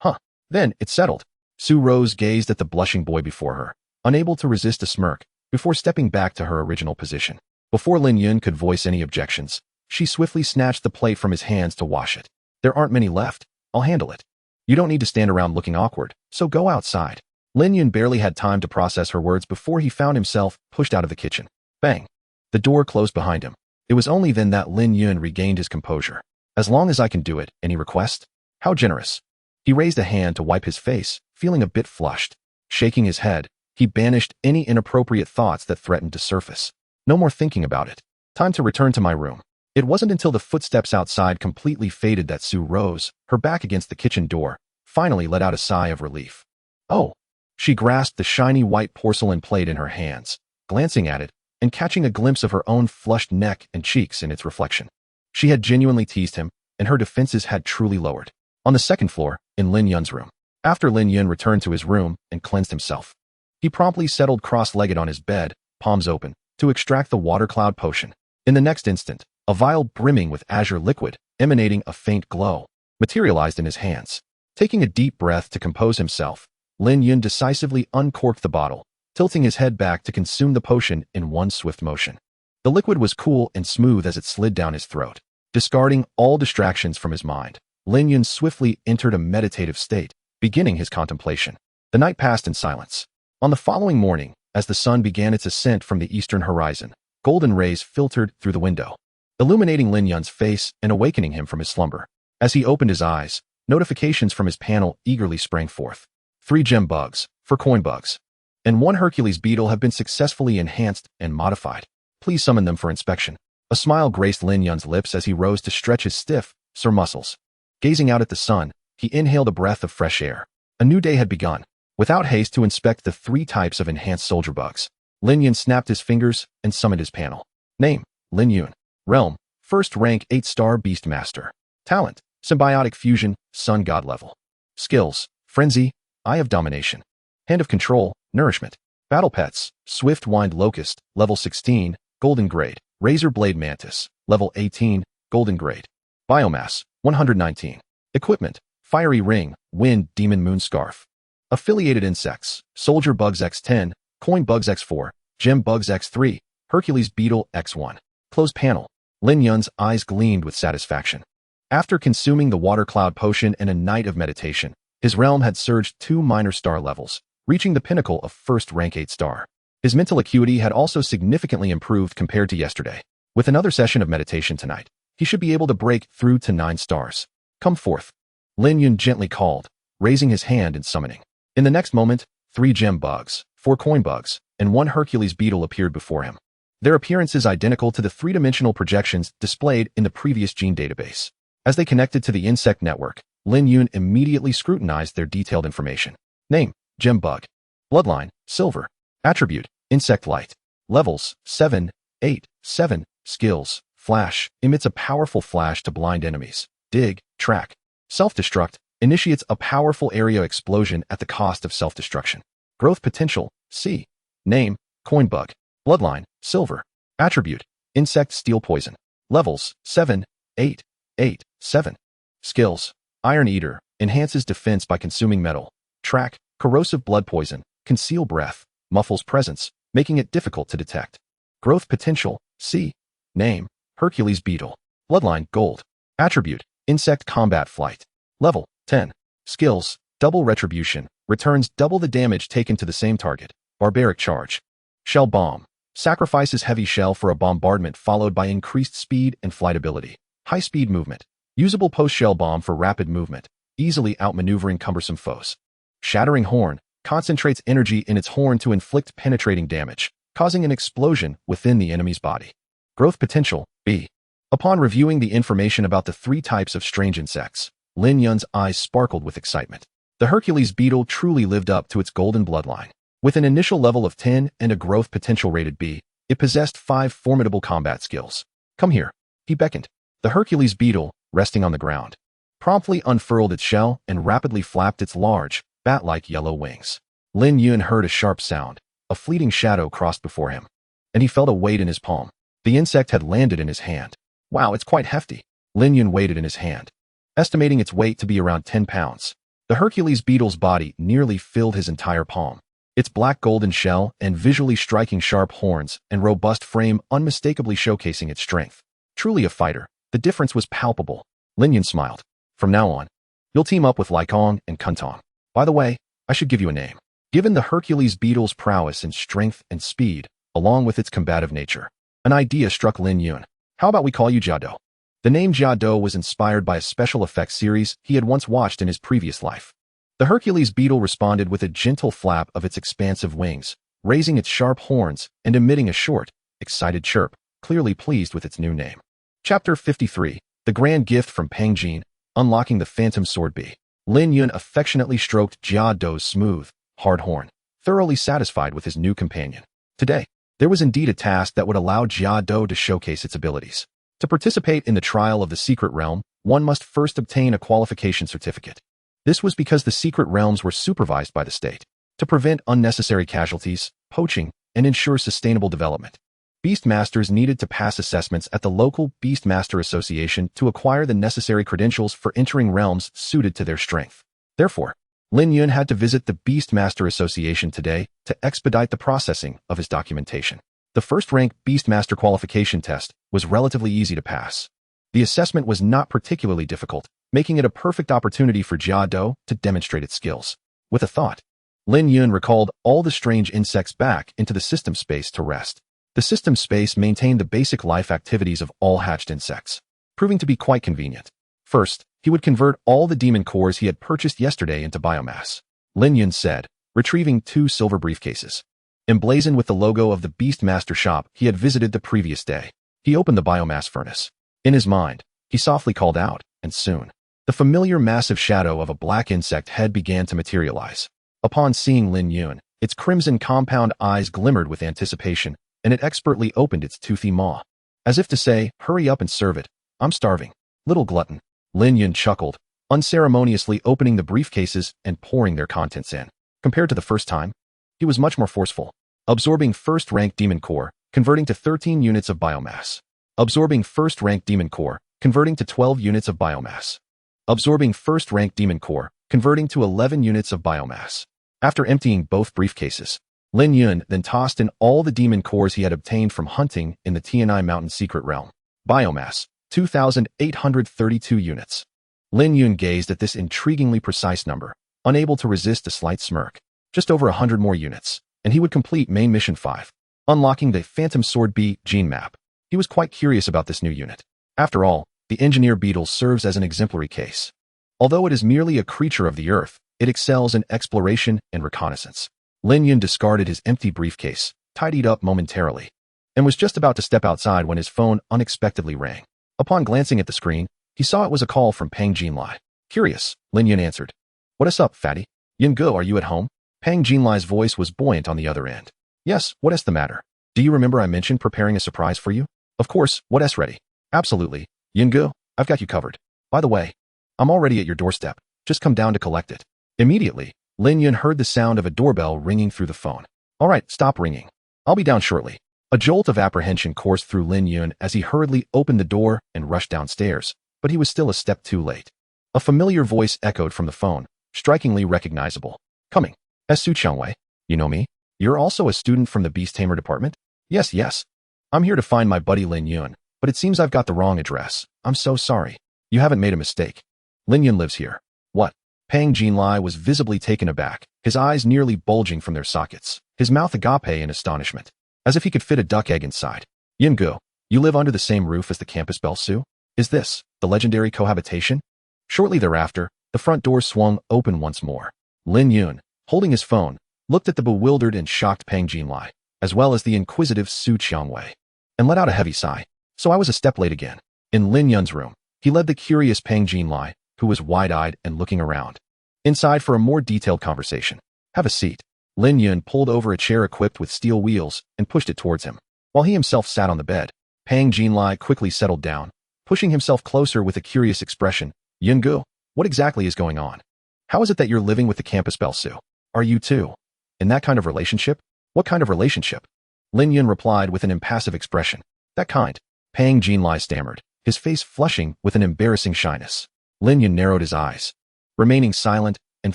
Huh. Then, it's settled. Su Rose gazed at the blushing boy before her, unable to resist a smirk, before stepping back to her original position. Before Lin Yun could voice any objections, she swiftly snatched the plate from his hands to wash it. There aren't many left. I'll handle it. You don't need to stand around looking awkward, so go outside. Lin Yun barely had time to process her words before he found himself pushed out of the kitchen. Bang. The door closed behind him. It was only then that Lin Yun regained his composure. As long as I can do it, any request? How generous. He raised a hand to wipe his face, feeling a bit flushed. Shaking his head, he banished any inappropriate thoughts that threatened to surface. No more thinking about it. Time to return to my room. It wasn't until the footsteps outside completely faded that Su Rose, her back against the kitchen door, finally let out a sigh of relief. Oh. She grasped the shiny white porcelain plate in her hands, glancing at it, and catching a glimpse of her own flushed neck and cheeks in its reflection. She had genuinely teased him, and her defenses had truly lowered. On the second floor, in Lin Yun's room. After Lin Yun returned to his room and cleansed himself, he promptly settled cross-legged on his bed, palms open, to extract the water cloud potion. In the next instant, a vial brimming with azure liquid, emanating a faint glow, materialized in his hands. Taking a deep breath to compose himself, Lin Yun decisively uncorked the bottle, tilting his head back to consume the potion in one swift motion. The liquid was cool and smooth as it slid down his throat. Discarding all distractions from his mind, Lin Yun swiftly entered a meditative state, beginning his contemplation. The night passed in silence. On the following morning, as the sun began its ascent from the eastern horizon, golden rays filtered through the window, illuminating Lin Yun's face and awakening him from his slumber. As he opened his eyes, notifications from his panel eagerly sprang forth. 3 gem bugs, 4 coin bugs, and 1 Hercules beetle have been successfully enhanced and modified. Please summon them for inspection. A smile graced Lin Yun's lips as he rose to stretch his stiff, sore muscles. Gazing out at the sun, he inhaled a breath of fresh air. A new day had begun. Without haste to inspect the 3 types of enhanced soldier bugs, Lin Yun snapped his fingers and summoned his panel. Name, Lin Yun. Realm, first rank 8-star Beast Master. Talent, Symbiotic Fusion, Sun God level. Skills, Frenzy, Eye of Domination. Hand of Control, Nourishment. Battle Pets, Swift Wind Locust, level 16, Golden Grade. Razor Blade Mantis, level 18, Golden Grade. Biomass, 119. Equipment, Fiery Ring, Wind Demon Moon Scarf. Affiliated Insects, Soldier Bugs X10, Coin Bugs X4, Gem Bugs X3, Hercules Beetle X1. Closed panel. Lin Yun's eyes gleamed with satisfaction. After consuming the Water Cloud Potion and a night of meditation, his realm had surged 2 minor star levels, reaching the pinnacle of first rank 8-star. His mental acuity had also significantly improved compared to yesterday. With another session of meditation tonight, he should be able to break through to 9 stars. Come forth. Lin Yun gently called, raising his hand and summoning. In the next moment, 3 gem bugs, 4 coin bugs, and 1 Hercules beetle appeared before him. Their appearances identical to the 3-dimensional projections displayed in the previous gene database. As they connected to the insect network, Lin Yun immediately scrutinized their detailed information. Name, Gem Bug. Bloodline, Silver. Attribute, Insect Light. Levels, 7, 8, 7. Skills, Flash emits a powerful flash to blind enemies. Dig, track. Self-destruct initiates a powerful area explosion at the cost of self-destruction. Growth potential, C. Name, coin bug. Bloodline, silver. Attribute, insect steel poison. Levels, 7, 8, 8, 7. Skills, Iron Eater, enhances defense by consuming metal. Track, corrosive blood poison, conceal breath, muffles presence, making it difficult to detect. Growth potential, C. Name, Hercules beetle. Bloodline, gold. Attribute, insect combat flight. Level, 10. Skills, double retribution, returns double the damage taken to the same target. Barbaric charge. Shell bomb, sacrifices heavy shell for a bombardment followed by increased speed and flight ability. High speed movement, usable post-shell bomb for rapid movement, easily outmaneuvering cumbersome foes. Shattering horn, concentrates energy in its horn to inflict penetrating damage, causing an explosion within the enemy's body. Growth potential, B. Upon reviewing the information about the 3 types of strange insects, Lin Yun's eyes sparkled with excitement. The Hercules beetle truly lived up to its golden bloodline. With an initial level of 10 and a growth potential rated B, it possessed 5 formidable combat skills. Come here. He beckoned. The Hercules beetle, resting on the ground, promptly unfurled its shell and rapidly flapped its large, bat-like yellow wings. Lin Yun heard a sharp sound. A fleeting shadow crossed before him, and he felt a weight in his palm. The insect had landed in his hand. Wow, it's quite hefty. Lin Yun weighed it in his hand, estimating its weight to be around 10 pounds. The Hercules beetle's body nearly filled his entire palm. Its black golden shell and visually striking sharp horns and robust frame unmistakably showcasing its strength. Truly a fighter, the difference was palpable. Lin Yun smiled. From now on, you'll team up with Lycong and Kuntong. By the way, I should give you a name. Given the Hercules beetle's prowess in strength and speed, along with its combative nature, an idea struck Lin Yun. How about we call you Jiado? The name Jiado was inspired by a special effects series he had once watched in his previous life. The Hercules beetle responded with a gentle flap of its expansive wings, raising its sharp horns and emitting a short, excited chirp, clearly pleased with its new name. Chapter 53, The Grand Gift from Peng Jin, Unlocking the Phantom Sword Bee. Lin Yun affectionately stroked Jiado's smooth, hard horn, thoroughly satisfied with his new companion. Today, there was indeed a task that would allow Jiado to showcase its abilities. To participate in the trial of the Secret Realm, one must first obtain a qualification certificate. This was because the secret realms were supervised by the state to prevent unnecessary casualties, poaching, and ensure sustainable development. Beastmasters needed to pass assessments at the local Beastmaster Association to acquire the necessary credentials for entering realms suited to their strength. Therefore, Lin Yun had to visit the Beastmaster Association today to expedite the processing of his documentation. The first-rank Beastmaster qualification test was relatively easy to pass. The assessment was not particularly difficult, making it a perfect opportunity for Jiado to demonstrate its skills. With a thought, Lin Yun recalled all the strange insects back into the system space to rest. The system space maintained the basic life activities of all hatched insects, proving to be quite convenient. First, he would convert all the demon cores he had purchased yesterday into biomass. Lin Yun said, retrieving 2 silver briefcases, emblazoned with the logo of the Beastmaster shop he had visited the previous day. He opened the biomass furnace. In his mind, he softly called out, and soon, the familiar massive shadow of a black insect head began to materialize. Upon seeing Lin Yun, its crimson compound eyes glimmered with anticipation, and it expertly opened its toothy maw, as if to say, hurry up and serve it. I'm starving. Little glutton. Lin Yun chuckled, unceremoniously opening the briefcases and pouring their contents in. Compared to the first time, he was much more forceful, absorbing first-rank demon core, converting to 13 units of biomass. Absorbing first-rank demon core, converting to 12 units of biomass. Absorbing first-rank demon core, converting to 11 units of biomass. After emptying both briefcases, Lin Yun then tossed in all the demon cores he had obtained from hunting in the Tianai Mountain Secret Realm. Biomass, 2,832 units. Lin Yun gazed at this intriguingly precise number, unable to resist a slight smirk. Just over 100 more units, and he would complete Main Mission 5, unlocking the Phantom Sword Bee gene map. He was quite curious about this new unit. After all, the engineer beetle serves as an exemplary case. Although it is merely a creature of the earth, it excels in exploration and reconnaissance. Lin Yun discarded his empty briefcase, tidied up momentarily, and was just about to step outside when his phone unexpectedly rang. Upon glancing at the screen, he saw it was a call from Peng Jinlai. Curious, Lin Yun answered. What is up, fatty? Yin Go, are you at home? Peng Jinlai's voice was buoyant on the other end. Yes, what is the matter? Do you remember I mentioned preparing a surprise for you? Of course, what is ready? Absolutely. Yingu, I've got you covered. By the way, I'm already at your doorstep. Just come down to collect it. Immediately, Lin Yun heard the sound of a doorbell ringing through the phone. All right, stop ringing. I'll be down shortly. A jolt of apprehension coursed through Lin Yun as he hurriedly opened the door and rushed downstairs, but he was still a step too late. A familiar voice echoed from the phone, strikingly recognizable. Coming. Su Changwei. You know me? You're also a student from the Beast Tamer department? Yes. I'm here to find my buddy Lin Yun, but it seems I've got the wrong address. I'm so sorry. You haven't made a mistake. Lin Yun lives here. What? Pang Jinlai was visibly taken aback, his eyes nearly bulging from their sockets, his mouth agape in astonishment, as if he could fit a duck egg inside. Yingu, you live under the same roof as the campus Belsu? Is this the legendary cohabitation? Shortly thereafter, the front door swung open once more. Lin Yun, holding his phone, looked at the bewildered and shocked Pang Jinlai, as well as the inquisitive Su Qiangwei, and let out a heavy sigh. So I was a step late again. In Lin Yun's room, he led the curious Pang Jinlai, who was wide-eyed and looking around, inside for a more detailed conversation. Have a seat. Lin Yun pulled over a chair equipped with steel wheels and pushed it towards him. While he himself sat on the bed, Pang Jinlai quickly settled down, pushing himself closer with a curious expression. Yingu, what exactly is going on? How is it that you're living with the campus Belsu? Are you too in that kind of relationship? What kind of relationship? Lin Yun replied with an impassive expression. That kind. Pang Jinlai stammered, his face flushing with an embarrassing shyness. Lin Yun narrowed his eyes, remaining silent and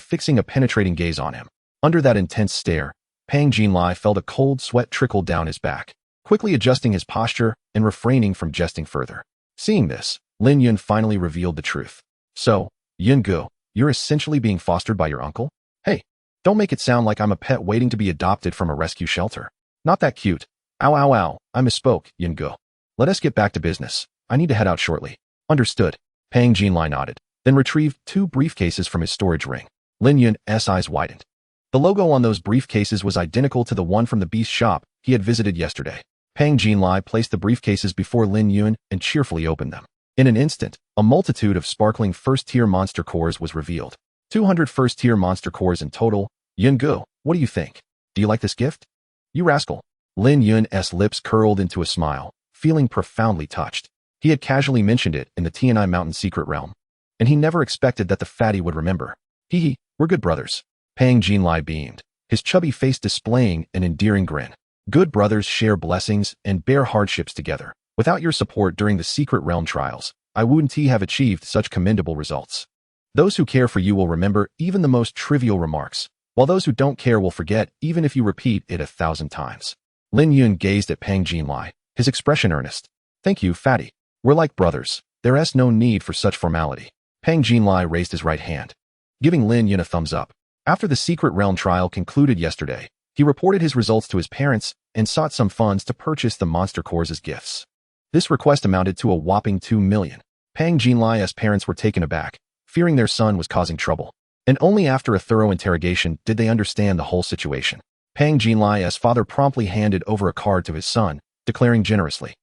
fixing a penetrating gaze on him. Under that intense stare, Pang Jinlai felt a cold sweat trickle down his back, quickly adjusting his posture and refraining from jesting further. Seeing this, Lin Yun finally revealed the truth. So, Yingu, you're essentially being fostered by your uncle? Hey, don't make it sound like I'm a pet waiting to be adopted from a rescue shelter. Not that cute. Ow. I misspoke, Yingu. Let us get back to business. I need to head out shortly. Understood. Pang Jinlai nodded, then retrieved 2 briefcases from his storage ring. Lin Yun's eyes widened. The logo on those briefcases was identical to the one from the beast shop he had visited yesterday. Pang Jinlai placed the briefcases before Lin Yun and cheerfully opened them. In an instant, a multitude of sparkling first-tier monster cores was revealed. 200 first-tier monster cores in total. Yingu, what do you think? Do you like this gift? You rascal. Lin Yun's lips curled into a smile, feeling profoundly touched. He had casually mentioned it in the Tianai Mountain secret realm, and he never expected that the fatty would remember. Hee, we're good brothers. Pang Jinlai beamed, his chubby face displaying an endearing grin. Good brothers share blessings and bear hardships together. Without your support during the secret realm trials, I wouldn't have achieved such commendable results. Those who care for you will remember even the most trivial remarks, while those who don't care will forget even if you repeat it 1,000 times. Lin Yun gazed at Pang Jinlai, his expression earnest. Thank you, fatty. We're like brothers. There's no need for such formality. Pang Jinlai raised his right hand, giving Lin Yun a thumbs up. After the secret realm trial concluded yesterday, he reported his results to his parents and sought some funds to purchase the monster cores as gifts. This request amounted to a whopping 2 million. Pang Jinlai's parents were taken aback, fearing their son was causing trouble. And only after a thorough interrogation did they understand the whole situation. Pang Jinlai's father promptly handed over a card to his son, declaring generously,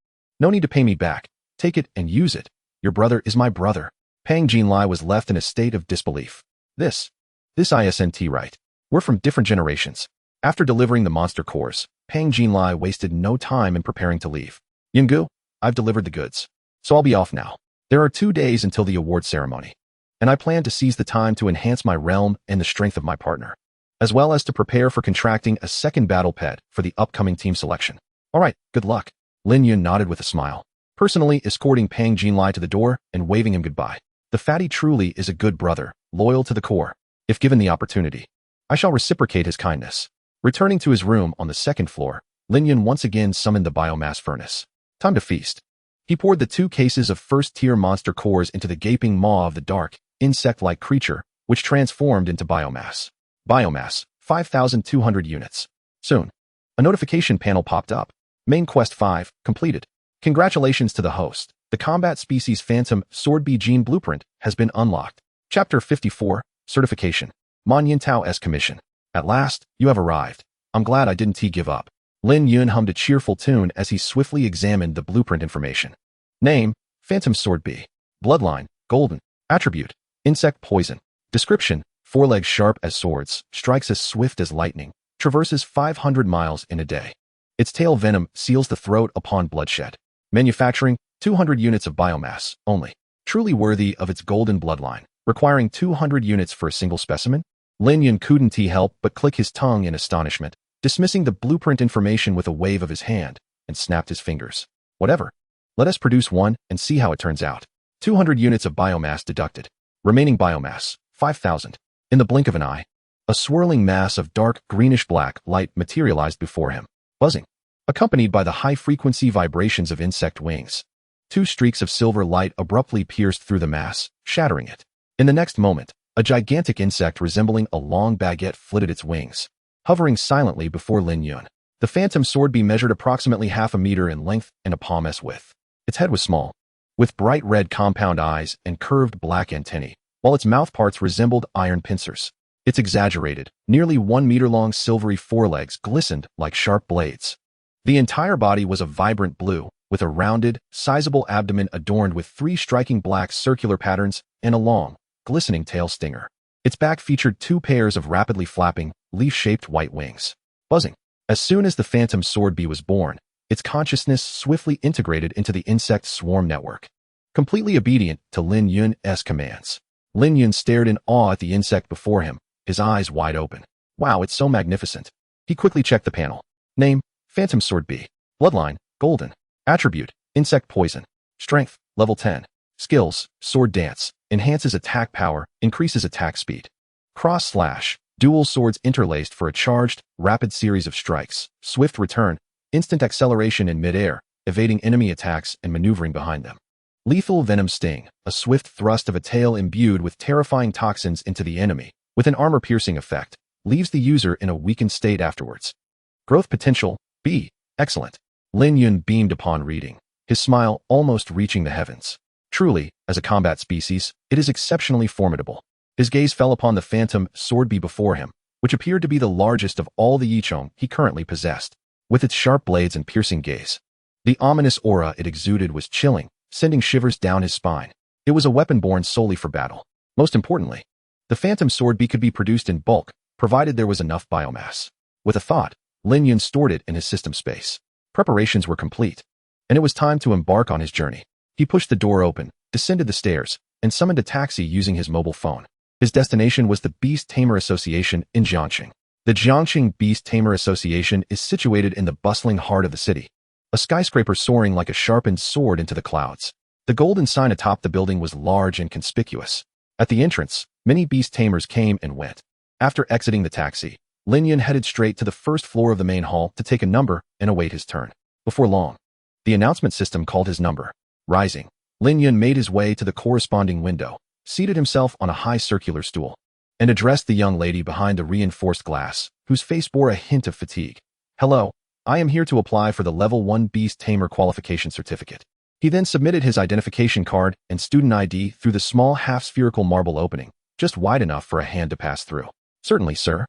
"No need to pay me back. Take it and use it. Your brother is my brother." Pang Jinlai was left in a state of disbelief. This isn't right. We're from different generations. After delivering the monster cores, Pang Jinlai wasted no time in preparing to leave. Yingu, I've delivered the goods, so I'll be off now. There are 2 days until the award ceremony, and I plan to seize the time to enhance my realm and the strength of my partner, as well as to prepare for contracting a second battle pet for the upcoming team selection. All right, good luck. Lin Yun nodded with a smile, personally escorting Pang Jinlai to the door and waving him goodbye. The fatty truly is a good brother, loyal to the core. If given the opportunity, I shall reciprocate his kindness. Returning to his room on the 2nd floor, Lin Yun once again summoned the biomass furnace. Time to feast. He poured the 2 cases of first-tier monster cores into the gaping maw of the dark, insect-like creature, which transformed into biomass. Biomass, 5,200 units. Soon, a notification panel popped up. Main Quest 5, completed. Congratulations to the host. The combat species Phantom Sword B gene blueprint has been unlocked. Chapter 54, Certification. Man Yintao's commission. At last, you have arrived. I'm glad I didn't give up. Lin Yun hummed a cheerful tune as he swiftly examined the blueprint information. Name, Phantom Sword B. Bloodline, Golden. Attribute, Insect Poison. Description, 4 legs sharp as swords, strikes as swift as lightning, traverses 500 miles in a day. Its tail venom seals the throat upon bloodshed. Manufacturing 200 units of biomass only. Truly worthy of its golden bloodline. Requiring 200 units for a single specimen? Lin Yun couldn't help but click his tongue in astonishment, dismissing the blueprint information with a wave of his hand, and snapped his fingers. Whatever. Let us produce one and see how it turns out. 200 units of biomass deducted. Remaining biomass, 5,000. In the blink of an eye, a swirling mass of dark greenish-black light materialized before him, buzzing, accompanied by the high-frequency vibrations of insect wings. 2 streaks of silver light abruptly pierced through the mass, shattering it. In the next moment, a gigantic insect resembling a long baguette flitted its wings, hovering silently before Lin Yun. The phantom sword bee measured approximately half a meter in length and a palm's width. Its head was small, with bright red compound eyes and curved black antennae, while its mouthparts resembled iron pincers. Its exaggerated, nearly 1 meter-long silvery forelegs glistened like sharp blades. The entire body was a vibrant blue, with a rounded, sizable abdomen adorned with 3 striking black circular patterns and a long, glistening tail stinger. Its back featured 2 pairs of rapidly flapping, leaf-shaped white wings. Buzzing. As soon as the phantom sword bee was born, its consciousness swiftly integrated into the insect swarm network. Completely obedient to Lin Yun's commands, Lin Yun stared in awe at the insect before him, his eyes wide open. Wow, it's so magnificent. He quickly checked the panel. Name, Phantom Sword Bee. Bloodline, Golden. Attribute, Insect Poison. Strength, Level 10. Skills, Sword Dance. Enhances attack power, increases attack speed. Cross Slash. Dual swords interlaced for a charged, rapid series of strikes. Swift return. Instant acceleration in midair, evading enemy attacks and maneuvering behind them. Lethal Venom Sting. A swift thrust of a tail imbued with terrifying toxins into the enemy, with an armor-piercing effect, leaves the user in a weakened state afterwards. Growth Potential, B. Excellent. Lin Yun beamed upon reading, his smile almost reaching the heavens. Truly, as a combat species, it is exceptionally formidable. His gaze fell upon the phantom sword bee before him, which appeared to be the largest of all the Yichong he currently possessed. With its sharp blades and piercing gaze, the ominous aura it exuded was chilling, sending shivers down his spine. It was a weapon born solely for battle. Most importantly, the phantom sword bee could be produced in bulk, provided there was enough biomass. With a thought, Lin Yun stored it in his system space. Preparations were complete, and it was time to embark on his journey. He pushed the door open, descended the stairs, and summoned a taxi using his mobile phone. His destination was the Beast Tamer Association in Jiangxing. The Jiangxing Beast Tamer Association is situated in the bustling heart of the city, a skyscraper soaring like a sharpened sword into the clouds. The golden sign atop the building was large and conspicuous. At the entrance, many beast tamers came and went. After exiting the taxi, Lin Yun headed straight to the first floor of the main hall to take a number and await his turn. Before long, the announcement system called his number. Rising, Lin Yun made his way to the corresponding window, seated himself on a high circular stool, and addressed the young lady behind the reinforced glass, whose face bore a hint of fatigue. Hello, I am here to apply for the Level 1 Beast Tamer Qualification Certificate. He then submitted his identification card and student ID through the small half-spherical marble opening, just wide enough for a hand to pass through. Certainly, sir.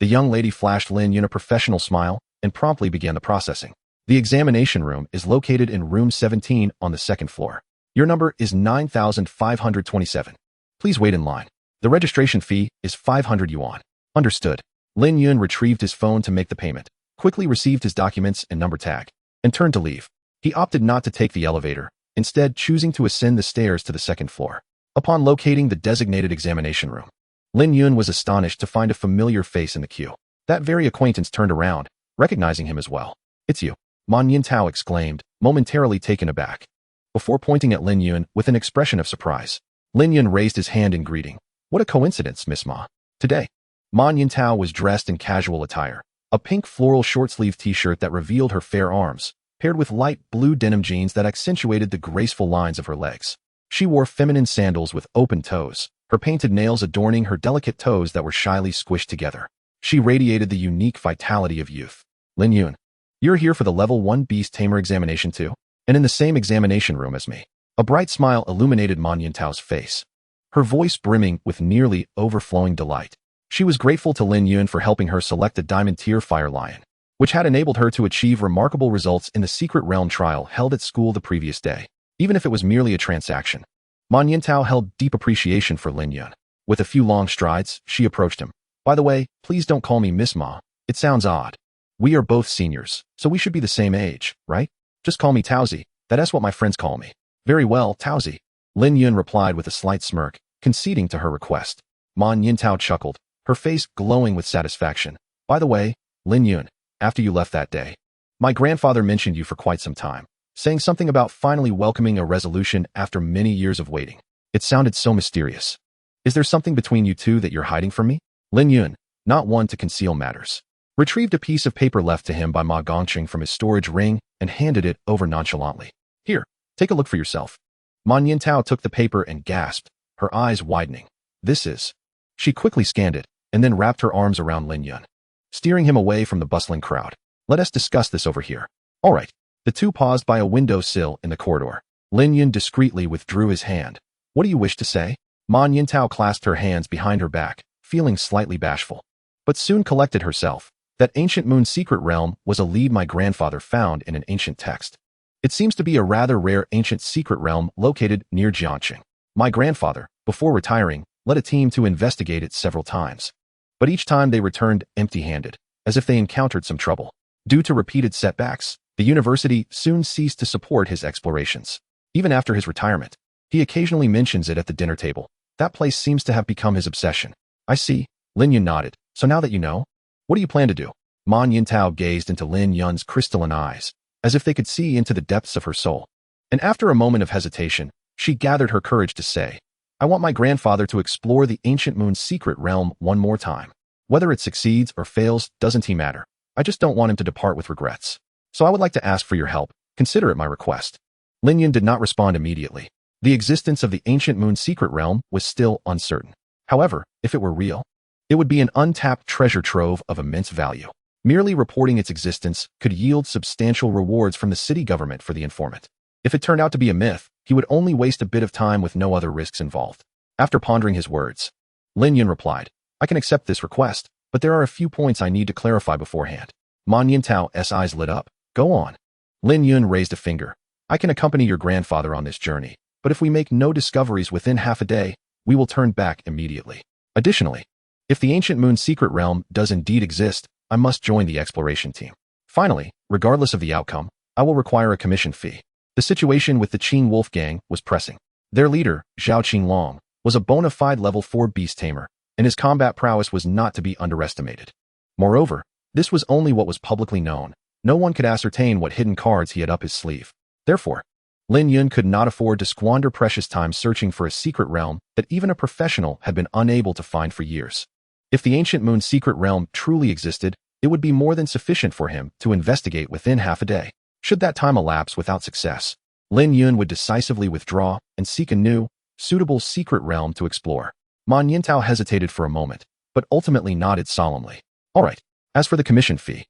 The young lady flashed Lin Yun a professional smile and promptly began the processing. The examination room is located in room 17 on the 2nd floor. Your number is 9,527. Please wait in line. The registration fee is 500 yuan. Understood. Lin Yun retrieved his phone to make the payment, quickly received his documents and number tag, and turned to leave. He opted not to take the elevator, instead choosing to ascend the stairs to the 2nd floor. Upon locating the designated examination room, Lin Yun was astonished to find a familiar face in the queue. That very acquaintance turned around, recognizing him as well. It's you, Man Yintao exclaimed, momentarily taken aback. Before pointing at Lin Yun with an expression of surprise, Lin Yun raised his hand in greeting. What a coincidence, Miss Ma. Today, Man Yintao was dressed in casual attire, a pink floral short-sleeved t-shirt that revealed her fair arms, paired with light blue denim jeans that accentuated the graceful lines of her legs. She wore feminine sandals with open toes, her painted nails adorning her delicate toes that were shyly squished together. She radiated the unique vitality of youth. Lin Yun, you're here for the Level 1 Beast Tamer examination too, and in the same examination room as me. A bright smile illuminated Man Yintao's face, her voice brimming with nearly overflowing delight. She was grateful to Lin Yun for helping her select the Diamond Tier Fire Lion, which had enabled her to achieve remarkable results in the Secret Realm trial held at school the previous day, even if it was merely a transaction. Man Yintao held deep appreciation for Lin Yun. With a few long strides, she approached him. By the way, please don't call me Miss Ma. It sounds odd. We are both seniors, so we should be the same age, right? Just call me Taozi. That's what my friends call me. Very well, Taozi. Lin Yun replied with a slight smirk, conceding to her request. Man Yintao chuckled, her face glowing with satisfaction. By the way, Lin Yun, after you left that day, my grandfather mentioned you for quite some time, saying something about finally welcoming a resolution after many years of waiting. It sounded so mysterious. Is there something between you two that you're hiding from me? Lin Yun, not one to conceal matters, retrieved a piece of paper left to him by Ma Gongqing from his storage ring and handed it over nonchalantly. Here, take a look for yourself. Man Yintao took the paper and gasped, her eyes widening. This is... She quickly scanned it and then wrapped her arms around Lin Yun, steering him away from the bustling crowd. Let us discuss this over here. All right. The two paused by a window sill in the corridor. Lin Yun discreetly withdrew his hand. What do you wish to say? Man Yintao clasped her hands behind her back, feeling slightly bashful, but soon collected herself. That ancient moon secret realm was a lead my grandfather found in an ancient text. It seems to be a rather rare ancient secret realm located near Jiangxing. My grandfather, before retiring, led a team to investigate it several times. But each time they returned empty-handed, as if they encountered some trouble. Due to repeated setbacks, the university soon ceased to support his explorations. Even after his retirement, he occasionally mentions it at the dinner table. That place seems to have become his obsession. I see. Lin Yun nodded. So now that you know, what do you plan to do? Man Yintao gazed into Lin Yun's crystalline eyes, as if they could see into the depths of her soul. And after a moment of hesitation, she gathered her courage to say, I want my grandfather to explore the ancient moon's secret realm one more time. Whether it succeeds or fails, doesn't he matter. I just don't want him to depart with regrets. So I would like to ask for your help. Consider it my request. Lin Yun did not respond immediately. The existence of the ancient moon's secret realm was still uncertain. However, if it were real, it would be an untapped treasure trove of immense value. Merely reporting its existence could yield substantial rewards from the city government for the informant. If it turned out to be a myth, he would only waste a bit of time with no other risks involved. After pondering his words, Lin Yun replied, I can accept this request, but there are a few points I need to clarify beforehand. Man Yintao's eyes lit up. Go on. Lin Yun raised a finger. I can accompany your grandfather on this journey, but if we make no discoveries within half a day, we will turn back immediately. Additionally, if the ancient moon secret realm does indeed exist, I must join the exploration team. Finally, regardless of the outcome, I will require a commission fee. The situation with the Qing Wolf Gang was pressing. Their leader, Zhao Qinglong, was a bona fide level 4 beast tamer, and his combat prowess was not to be underestimated. Moreover, this was only what was publicly known. No one could ascertain what hidden cards he had up his sleeve. Therefore, Lin Yun could not afford to squander precious time searching for a secret realm that even a professional had been unable to find for years. If the ancient moon secret realm truly existed, it would be more than sufficient for him to investigate within half a day. Should that time elapse without success, Lin Yun would decisively withdraw and seek a new, suitable secret realm to explore. Man Yintao hesitated for a moment, but ultimately nodded solemnly. All right, as for the commission fee.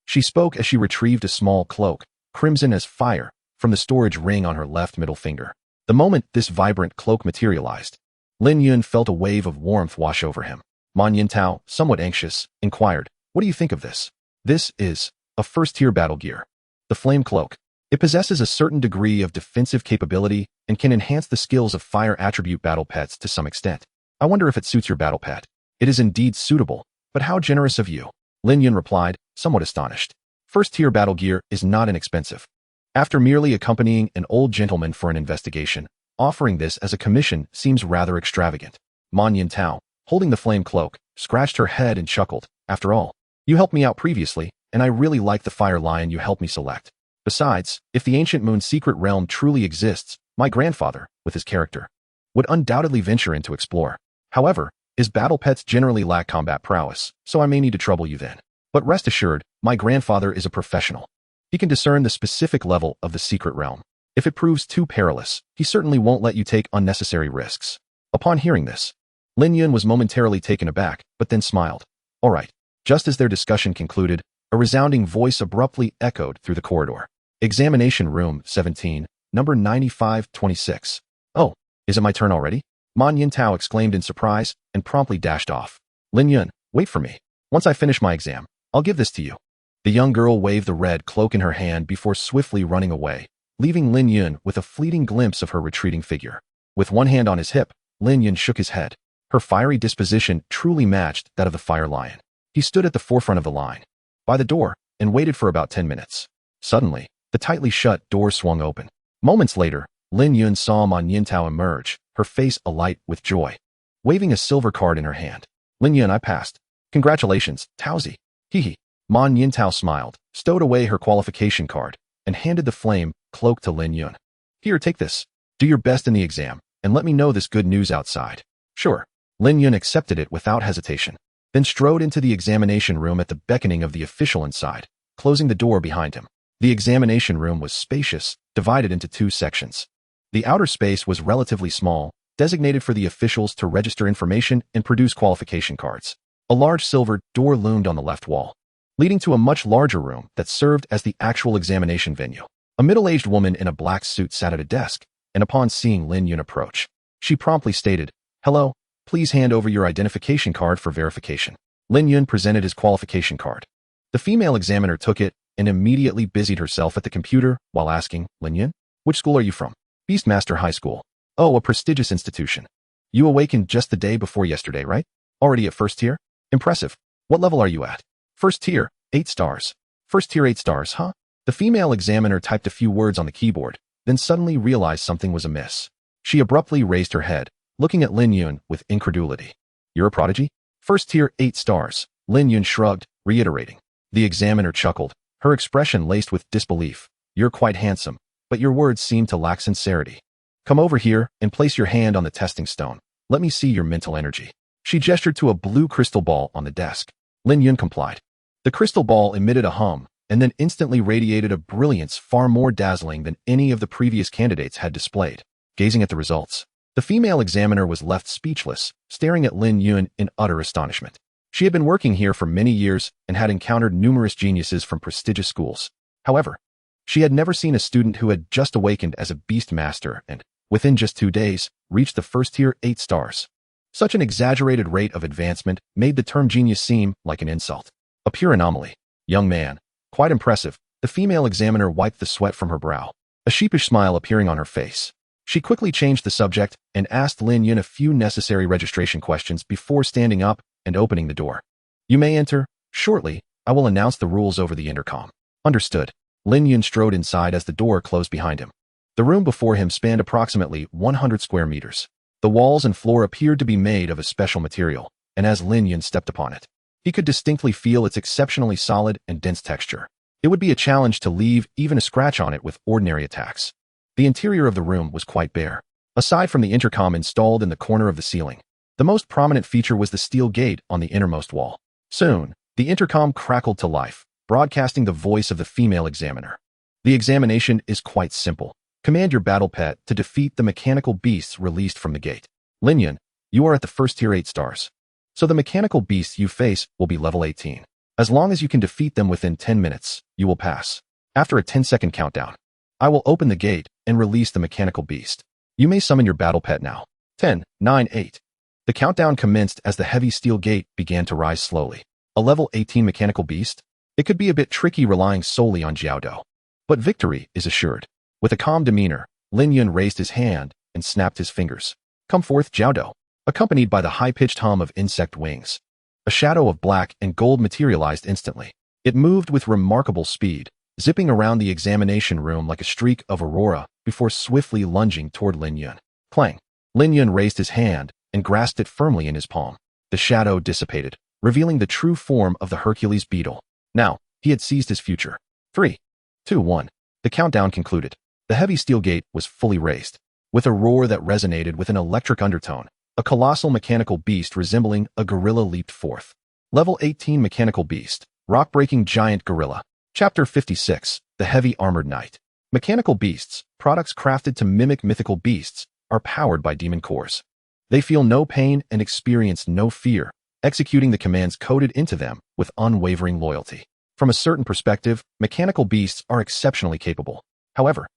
She spoke as she retrieved a small cloak, crimson as fire, from the storage ring on her left middle finger. The moment this vibrant cloak materialized, Lin Yun felt a wave of warmth wash over him. Man Yintao, somewhat anxious, inquired, what do you think of this? This is a first-tier battle gear. The Flame Cloak. It possesses a certain degree of defensive capability and can enhance the skills of fire attribute battle pets to some extent. I wonder if it suits your battle pet. It is indeed suitable, but how generous of you. Lin Yun replied, somewhat astonished. First-tier battle gear is not inexpensive. After merely accompanying an old gentleman for an investigation, offering this as a commission seems rather extravagant. Man Yintao, holding the flame cloak, scratched her head and chuckled. After all, you helped me out previously, and I really like the fire lion you helped me select. Besides, if the ancient moon secret realm truly exists, my grandfather, with his character, would undoubtedly venture in to explore. However, his battle pets generally lack combat prowess, so I may need to trouble you then. But rest assured, my grandfather is a professional. He can discern the specific level of the secret realm. If it proves too perilous, he certainly won't let you take unnecessary risks. Upon hearing this, Lin Yun was momentarily taken aback, but then smiled. All right. Just as their discussion concluded, a resounding voice abruptly echoed through the corridor. Examination room 17, number 9526. Oh, is it my turn already? Man Yintao exclaimed in surprise and promptly dashed off. Lin Yun, wait for me. Once I finish my exam, I'll give this to you. The young girl waved the red cloak in her hand before swiftly running away, leaving Lin Yun with a fleeting glimpse of her retreating figure. With one hand on his hip, Lin Yun shook his head. Her fiery disposition truly matched that of the fire lion. He stood at the forefront of the line, by the door, and waited for about 10 minutes. Suddenly, The tightly shut door swung open. Moments later, Lin Yun saw Ma Niantao emerge, her face alight with joy. Waving a silver card in her hand. Lin Yun, I passed. Congratulations, Taozi. Hee. Ma Niantao smiled, stowed away her qualification card, and handed the flame cloak to Lin Yun. Here, take this. Do your best in the exam, and let me know this good news outside. Sure. Lin Yun accepted it without hesitation, then strode into the examination room at the beckoning of the official inside, closing the door behind him. The examination room was spacious, divided into two sections. The outer space was relatively small, designated for the officials to register information and produce qualification cards. A large silver door loomed on the left wall, leading to a much larger room that served as the actual examination venue. A middle-aged woman in a black suit sat at a desk, and upon seeing Lin Yun approach, she promptly stated, "Hello, please hand over your identification card for verification." Lin Yun presented his qualification card. The female examiner took it and immediately busied herself at the computer while asking, "Lin Yun, which school are you from?" "Beastmaster High School." "Oh, a prestigious institution. You awakened just the day before yesterday, right? Already at first tier? Impressive. What level are you at?" "First tier, 8 stars. First tier 8 stars, huh?" The female examiner typed a few words on the keyboard, then suddenly realized something was amiss. She abruptly raised her head, looking at Lin Yun with incredulity. "You're a prodigy?" "First tier 8 stars, Lin Yun shrugged, reiterating. The examiner chuckled, her expression laced with disbelief. "You're quite handsome, but your words seem to lack sincerity. Come over here and place your hand on the testing stone. Let me see your mental energy." She gestured to a blue crystal ball on the desk. Lin Yun complied. The crystal ball emitted a hum, and then instantly radiated a brilliance far more dazzling than any of the previous candidates had displayed. Gazing at the results, the female examiner was left speechless, staring at Lin Yun in utter astonishment. She had been working here for many years and had encountered numerous geniuses from prestigious schools. However, she had never seen a student who had just awakened as a beast master and, within just 2 days, reached the first tier 8 stars. Such an exaggerated rate of advancement made the term genius seem like an insult. A pure anomaly. "Young man, quite impressive." The female examiner wiped the sweat from her brow, a sheepish smile appearing on her face. She quickly changed the subject and asked Lin Yun a few necessary registration questions before standing up and opening the door. "You may enter. Shortly, I will announce the rules over the intercom." "Understood." Lin Yun strode inside as the door closed behind him. The room before him spanned approximately 100 square meters. The walls and floor appeared to be made of a special material, and as Lin Yun stepped upon it, he could distinctly feel its exceptionally solid and dense texture. It would be a challenge to leave even a scratch on it with ordinary attacks. The interior of the room was quite bare. Aside from the intercom installed in the corner of the ceiling, the most prominent feature was the steel gate on the innermost wall. Soon, the intercom crackled to life, broadcasting the voice of the female examiner. "The examination is quite simple. Command your battle pet to defeat the mechanical beasts released from the gate. Lin Yun, you are at the first tier 8 stars. So the mechanical beasts you face will be level 18. As long as you can defeat them within 10 minutes, you will pass. After a 10-second countdown, I will open the gate and release the mechanical beast. You may summon your battle pet now." 10, 9, 8. The countdown commenced as the heavy steel gate began to rise slowly. A level 18 mechanical beast? It could be a bit tricky relying solely on Jiaodou. But victory is assured. With a calm demeanor, Lin Yun raised his hand and snapped his fingers. "Come forth, Jiaodou," accompanied by the high-pitched hum of insect wings. A shadow of black and gold materialized instantly. It moved with remarkable speed, zipping around the examination room like a streak of aurora before swiftly lunging toward Lin Yun. Clang! Lin Yun raised his hand and grasped it firmly in his palm. The shadow dissipated, revealing the true form of the Hercules beetle. Now, he had seized his future. 3, 2, 1. The countdown concluded. The heavy steel gate was fully raised. With a roar that resonated with an electric undertone, a colossal mechanical beast resembling a gorilla leaped forth. Level 18 Mechanical Beast, Rock-Breaking Giant Gorilla. Chapter 56, The Heavy Armored Knight. Mechanical beasts, products crafted to mimic mythical beasts, are powered by demon cores. They feel no pain and experience no fear, executing the commands coded into them with unwavering loyalty. From a certain perspective, mechanical beasts are exceptionally capable. However,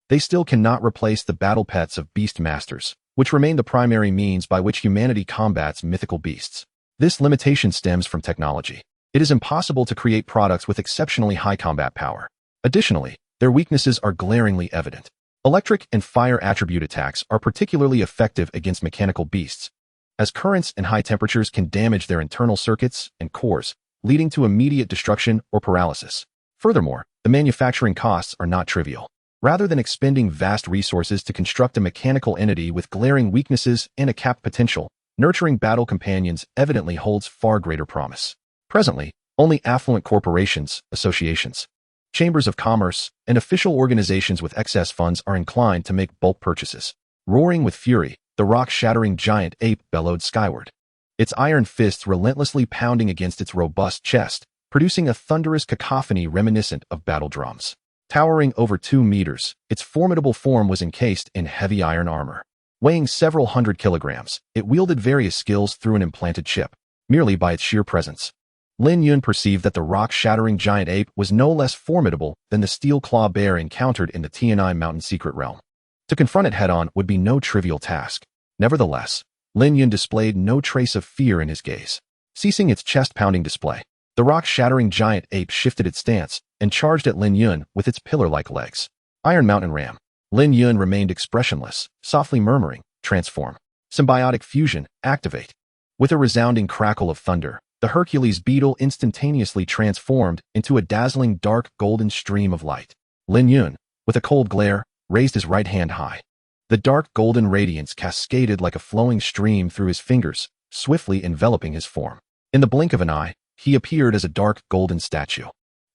they still cannot replace the battle pets of beast masters, which remain the primary means by which humanity combats mythical beasts. This limitation stems from technology. It is impossible to create products with exceptionally high combat power. Additionally, their weaknesses are glaringly evident. Electric and fire attribute attacks are particularly effective against mechanical beasts, as currents and high temperatures can damage their internal circuits and cores, leading to immediate destruction or paralysis. Furthermore, the manufacturing costs are not trivial. Rather than expending vast resources to construct a mechanical entity with glaring weaknesses and a capped potential, nurturing battle companions evidently holds far greater promise. Presently, only affluent corporations, associations, chambers of commerce, and official organizations with excess funds are inclined to make bulk purchases. Roaring with fury, the rock-shattering giant ape bellowed skyward, its iron fists relentlessly pounding against its robust chest, producing a thunderous cacophony reminiscent of battle drums. Towering over 2 meters, its formidable form was encased in heavy iron armor. Weighing several hundred kilograms, it wielded various skills through an implanted chip, merely by its sheer presence. Lin Yun perceived that the rock-shattering giant ape was no less formidable than the steel claw bear encountered in the Tianai Mountain secret realm. To confront it head-on would be no trivial task. Nevertheless, Lin Yun displayed no trace of fear in his gaze. Ceasing its chest-pounding display, the rock-shattering giant ape shifted its stance and charged at Lin Yun with its pillar-like legs. Iron Mountain Ram. Lin Yun remained expressionless, softly murmuring, "Transform. Symbiotic fusion, activate." With a resounding crackle of thunder, the Hercules beetle instantaneously transformed into a dazzling dark golden stream of light. Lin Yun, with a cold glare, raised his right hand high. The dark golden radiance cascaded like a flowing stream through his fingers, swiftly enveloping his form. In the blink of an eye, he appeared as a dark golden statue.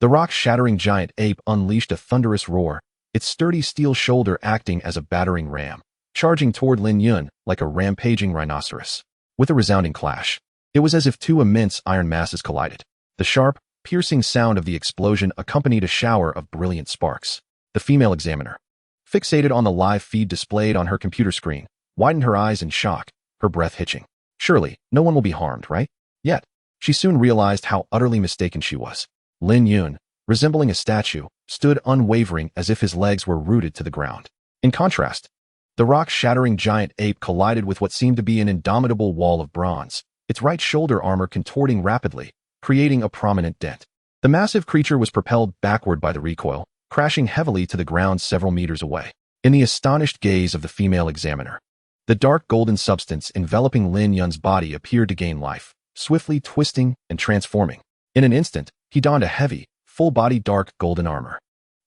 The rock-shattering giant ape unleashed a thunderous roar, its sturdy steel shoulder acting as a battering ram, charging toward Lin Yun like a rampaging rhinoceros. With a resounding clash, it was as if two immense iron masses collided. The sharp, piercing sound of the explosion accompanied a shower of brilliant sparks. The female examiner, fixated on the live feed displayed on her computer screen, widened her eyes in shock, her breath hitching. Surely, no one will be harmed, right? Yet, she soon realized how utterly mistaken she was. Lin Yun, resembling a statue, stood unwavering as if his legs were rooted to the ground. In contrast, the rock-shattering giant ape collided with what seemed to be an indomitable wall of bronze, its right shoulder armor contorting rapidly, creating a prominent dent. The massive creature was propelled backward by the recoil, crashing heavily to the ground several meters away. In the astonished gaze of the female examiner, the dark golden substance enveloping Lin Yun's body appeared to gain life, swiftly twisting and transforming. In an instant, he donned a heavy, full-body dark golden armor.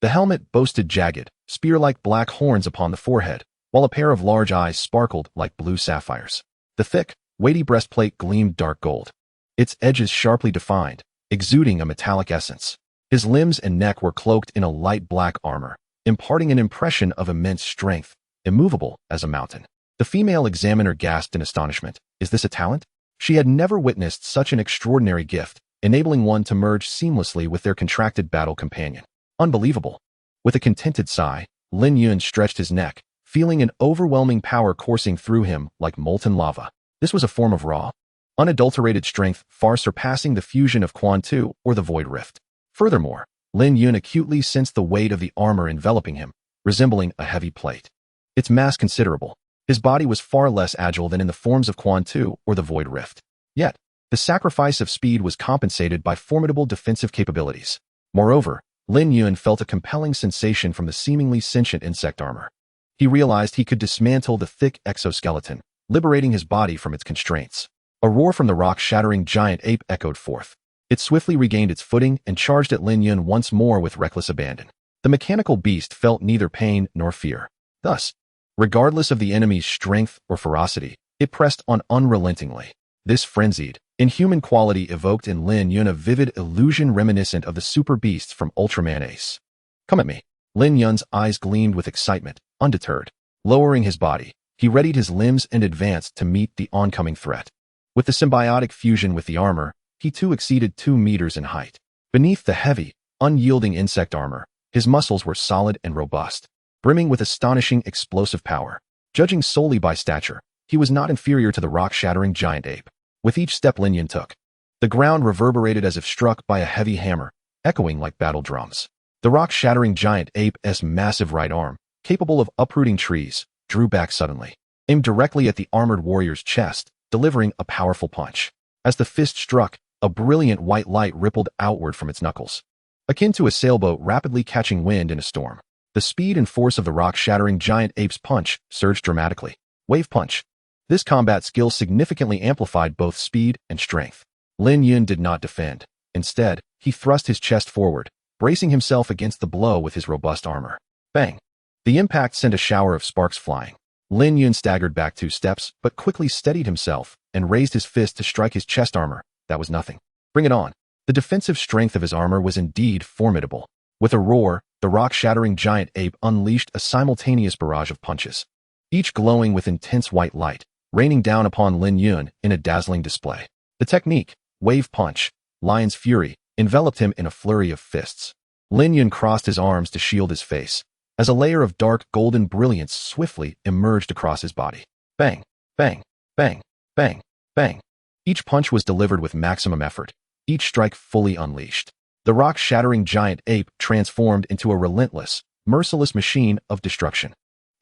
The helmet boasted jagged, spear-like black horns upon the forehead, while a pair of large eyes sparkled like blue sapphires. The thick, weighty breastplate gleamed dark gold, its edges sharply defined, exuding a metallic essence. His limbs and neck were cloaked in a light black armor, imparting an impression of immense strength, immovable as a mountain. The female examiner gasped in astonishment. Is this a talent? She had never witnessed such an extraordinary gift, enabling one to merge seamlessly with their contracted battle companion. Unbelievable. With a contented sigh, Lin Yun stretched his neck, feeling an overwhelming power coursing through him like molten lava. This was a form of raw, unadulterated strength far surpassing the fusion of Quan Tu or the Void Rift. Furthermore, Lin Yun acutely sensed the weight of the armor enveloping him, resembling a heavy plate. Its mass considerable. His body was far less agile than in the forms of Quan Tu or the Void Rift. Yet, the sacrifice of speed was compensated by formidable defensive capabilities. Moreover, Lin Yun felt a compelling sensation from the seemingly sentient insect armor. He realized he could dismantle the thick exoskeleton, liberating his body from its constraints. A roar from the rock-shattering giant ape echoed forth. It swiftly regained its footing and charged at Lin Yun once more with reckless abandon. The mechanical beast felt neither pain nor fear. Thus, regardless of the enemy's strength or ferocity, it pressed on unrelentingly. This frenzied, inhuman quality evoked in Lin Yun a vivid illusion reminiscent of the super beasts from Ultraman Ace. Come at me. Lin Yun's eyes gleamed with excitement, undeterred. Lowering his body, he readied his limbs and advanced to meet the oncoming threat. With the symbiotic fusion with the armor, he too exceeded 2 meters in height. Beneath the heavy, unyielding insect armor, his muscles were solid and robust, brimming with astonishing explosive power. Judging solely by stature, he was not inferior to the rock-shattering giant ape. With each step Lin Yun took, the ground reverberated as if struck by a heavy hammer, echoing like battle drums. The rock-shattering giant ape's massive right arm, capable of uprooting trees, drew back suddenly, aimed directly at the armored warrior's chest, delivering a powerful punch. As the fist struck, a brilliant white light rippled outward from its knuckles, akin to a sailboat rapidly catching wind in a storm. The speed and force of the rock-shattering giant ape's punch surged dramatically. Wave punch. This combat skill significantly amplified both speed and strength. Lin Yun did not defend. Instead, he thrust his chest forward, bracing himself against the blow with his robust armor. Bang! The impact sent a shower of sparks flying. Lin Yun staggered back 2 steps, but quickly steadied himself and raised his fist to strike his chest armor. That was nothing. Bring it on. The defensive strength of his armor was indeed formidable. With a roar, the rock-shattering giant ape unleashed a simultaneous barrage of punches, each glowing with intense white light, raining down upon Lin Yun in a dazzling display. The technique, Wave Punch, Lion's Fury, enveloped him in a flurry of fists. Lin Yun crossed his arms to shield his face, as a layer of dark golden brilliance swiftly emerged across his body. Bang, bang, bang, bang, bang. Each punch was delivered with maximum effort, each strike fully unleashed. The rock-shattering giant ape transformed into a relentless, merciless machine of destruction.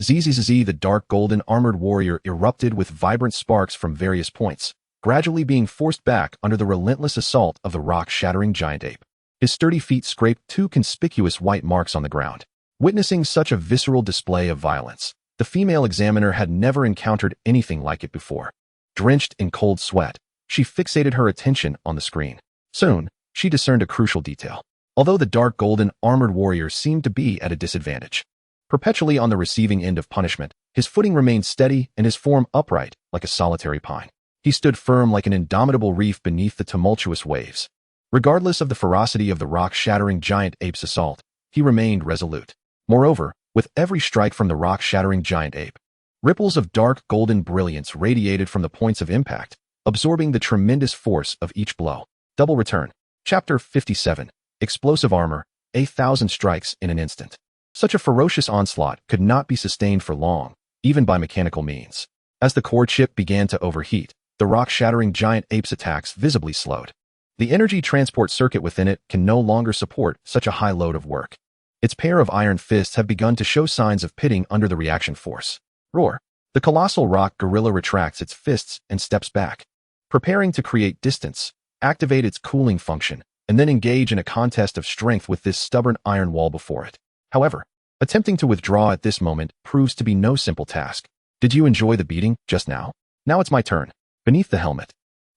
Zzz, the dark golden armored warrior erupted with vibrant sparks from various points, gradually being forced back under the relentless assault of the rock-shattering giant ape. His sturdy feet scraped 2 conspicuous white marks on the ground. Witnessing such a visceral display of violence, the female examiner had never encountered anything like it before. Drenched in cold sweat, she fixated her attention on the screen. Soon, she discerned a crucial detail. Although the dark golden armored warrior seemed to be at a disadvantage, perpetually on the receiving end of punishment, his footing remained steady and his form upright like a solitary pine. He stood firm like an indomitable reef beneath the tumultuous waves. Regardless of the ferocity of the rock-shattering giant ape's assault, he remained resolute. Moreover, with every strike from the rock-shattering giant ape, ripples of dark golden brilliance radiated from the points of impact, absorbing the tremendous force of each blow. Double return. Chapter 57. Explosive Armor, 1,000 strikes in an instant. Such a ferocious onslaught could not be sustained for long, even by mechanical means. As the core chip began to overheat, the rock-shattering giant ape's attacks visibly slowed. The energy transport circuit within it can no longer support such a high load of work. Its pair of iron fists have begun to show signs of pitting under the reaction force. Roar. The colossal rock gorilla retracts its fists and steps back, preparing to create distance, activate its cooling function, and then engage in a contest of strength with this stubborn iron wall before it. However, attempting to withdraw at this moment proves to be no simple task. Did you enjoy the beating just now? Now it's my turn. Beneath the helmet,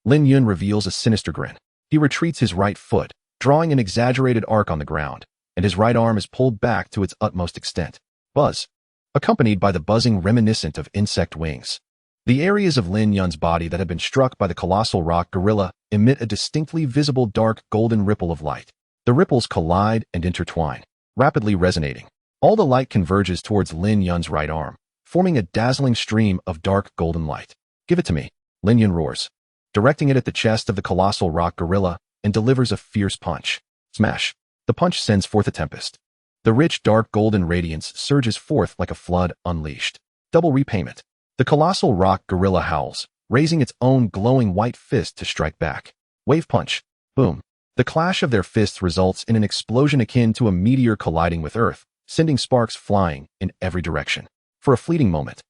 Lin Yun reveals a sinister grin. He retreats his right foot, drawing an exaggerated arc on the ground, and his right arm is pulled back to its utmost extent. Buzz, accompanied by the buzzing reminiscent of insect wings. The areas of Lin Yun's body that have been struck by the colossal rock gorilla emit a distinctly visible dark golden ripple of light. The ripples collide and intertwine, rapidly resonating. All the light converges towards Lin Yun's right arm, forming a dazzling stream of dark golden light. Give it to me, Lin Yun roars, directing it at the chest of the colossal rock gorilla, and delivers a fierce punch. Smash. The punch sends forth a tempest. The rich dark golden radiance surges forth like a flood unleashed. Double repayment. The colossal rock gorilla howls, raising its own glowing white fist to strike back. Wave punch. Boom. The clash of their fists results in an explosion akin to a meteor colliding with Earth, sending sparks flying in every direction. For a fleeting moment,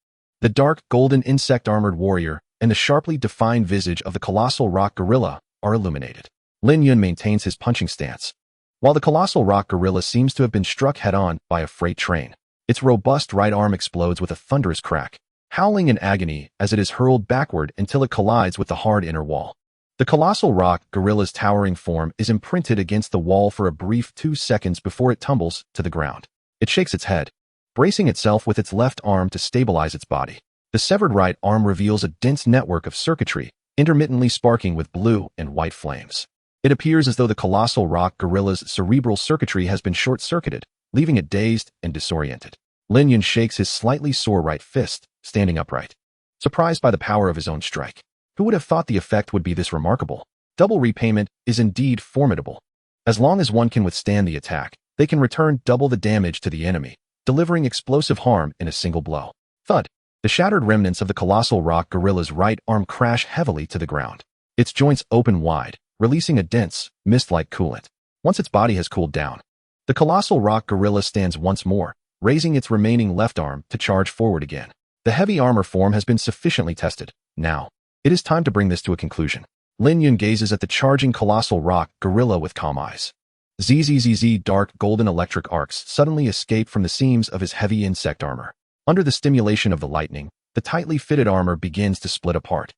the dark golden insect-armored warrior and the sharply defined visage of the colossal rock gorilla are illuminated. Lin Yun maintains his punching stance, while the colossal rock gorilla seems to have been struck head-on by a freight train. Its robust right arm explodes with a thunderous crack, howling in agony as it is hurled backward until it collides with the hard inner wall. The colossal rock gorilla's towering form is imprinted against the wall for a brief 2 seconds before it tumbles to the ground. It shakes its head, bracing itself with its left arm to stabilize its body. The severed right arm reveals a dense network of circuitry, intermittently sparking with blue and white flames. It appears as though the colossal rock gorilla's cerebral circuitry has been short-circuited, leaving it dazed and disoriented. Lin Yun shakes his slightly sore right fist, standing upright, surprised by the power of his own strike. Who would have thought the effect would be this remarkable? Double repayment is indeed formidable. As long as one can withstand the attack, they can return double the damage to the enemy, delivering explosive harm in a single blow. Thud. The shattered remnants of the colossal rock gorilla's right arm crash heavily to the ground. Its joints open wide, releasing a dense, mist-like coolant. Once its body has cooled down, the colossal rock gorilla stands once more, raising its remaining left arm to charge forward again. The heavy armor form has been sufficiently tested. Now, it is time to bring this to a conclusion. Lin Yun gazes at the charging colossal rock gorilla with calm eyes. Zzz, dark golden electric arcs suddenly escape from the seams of his heavy insect armor. Under the stimulation of the lightning, the tightly fitted armor begins to split apart.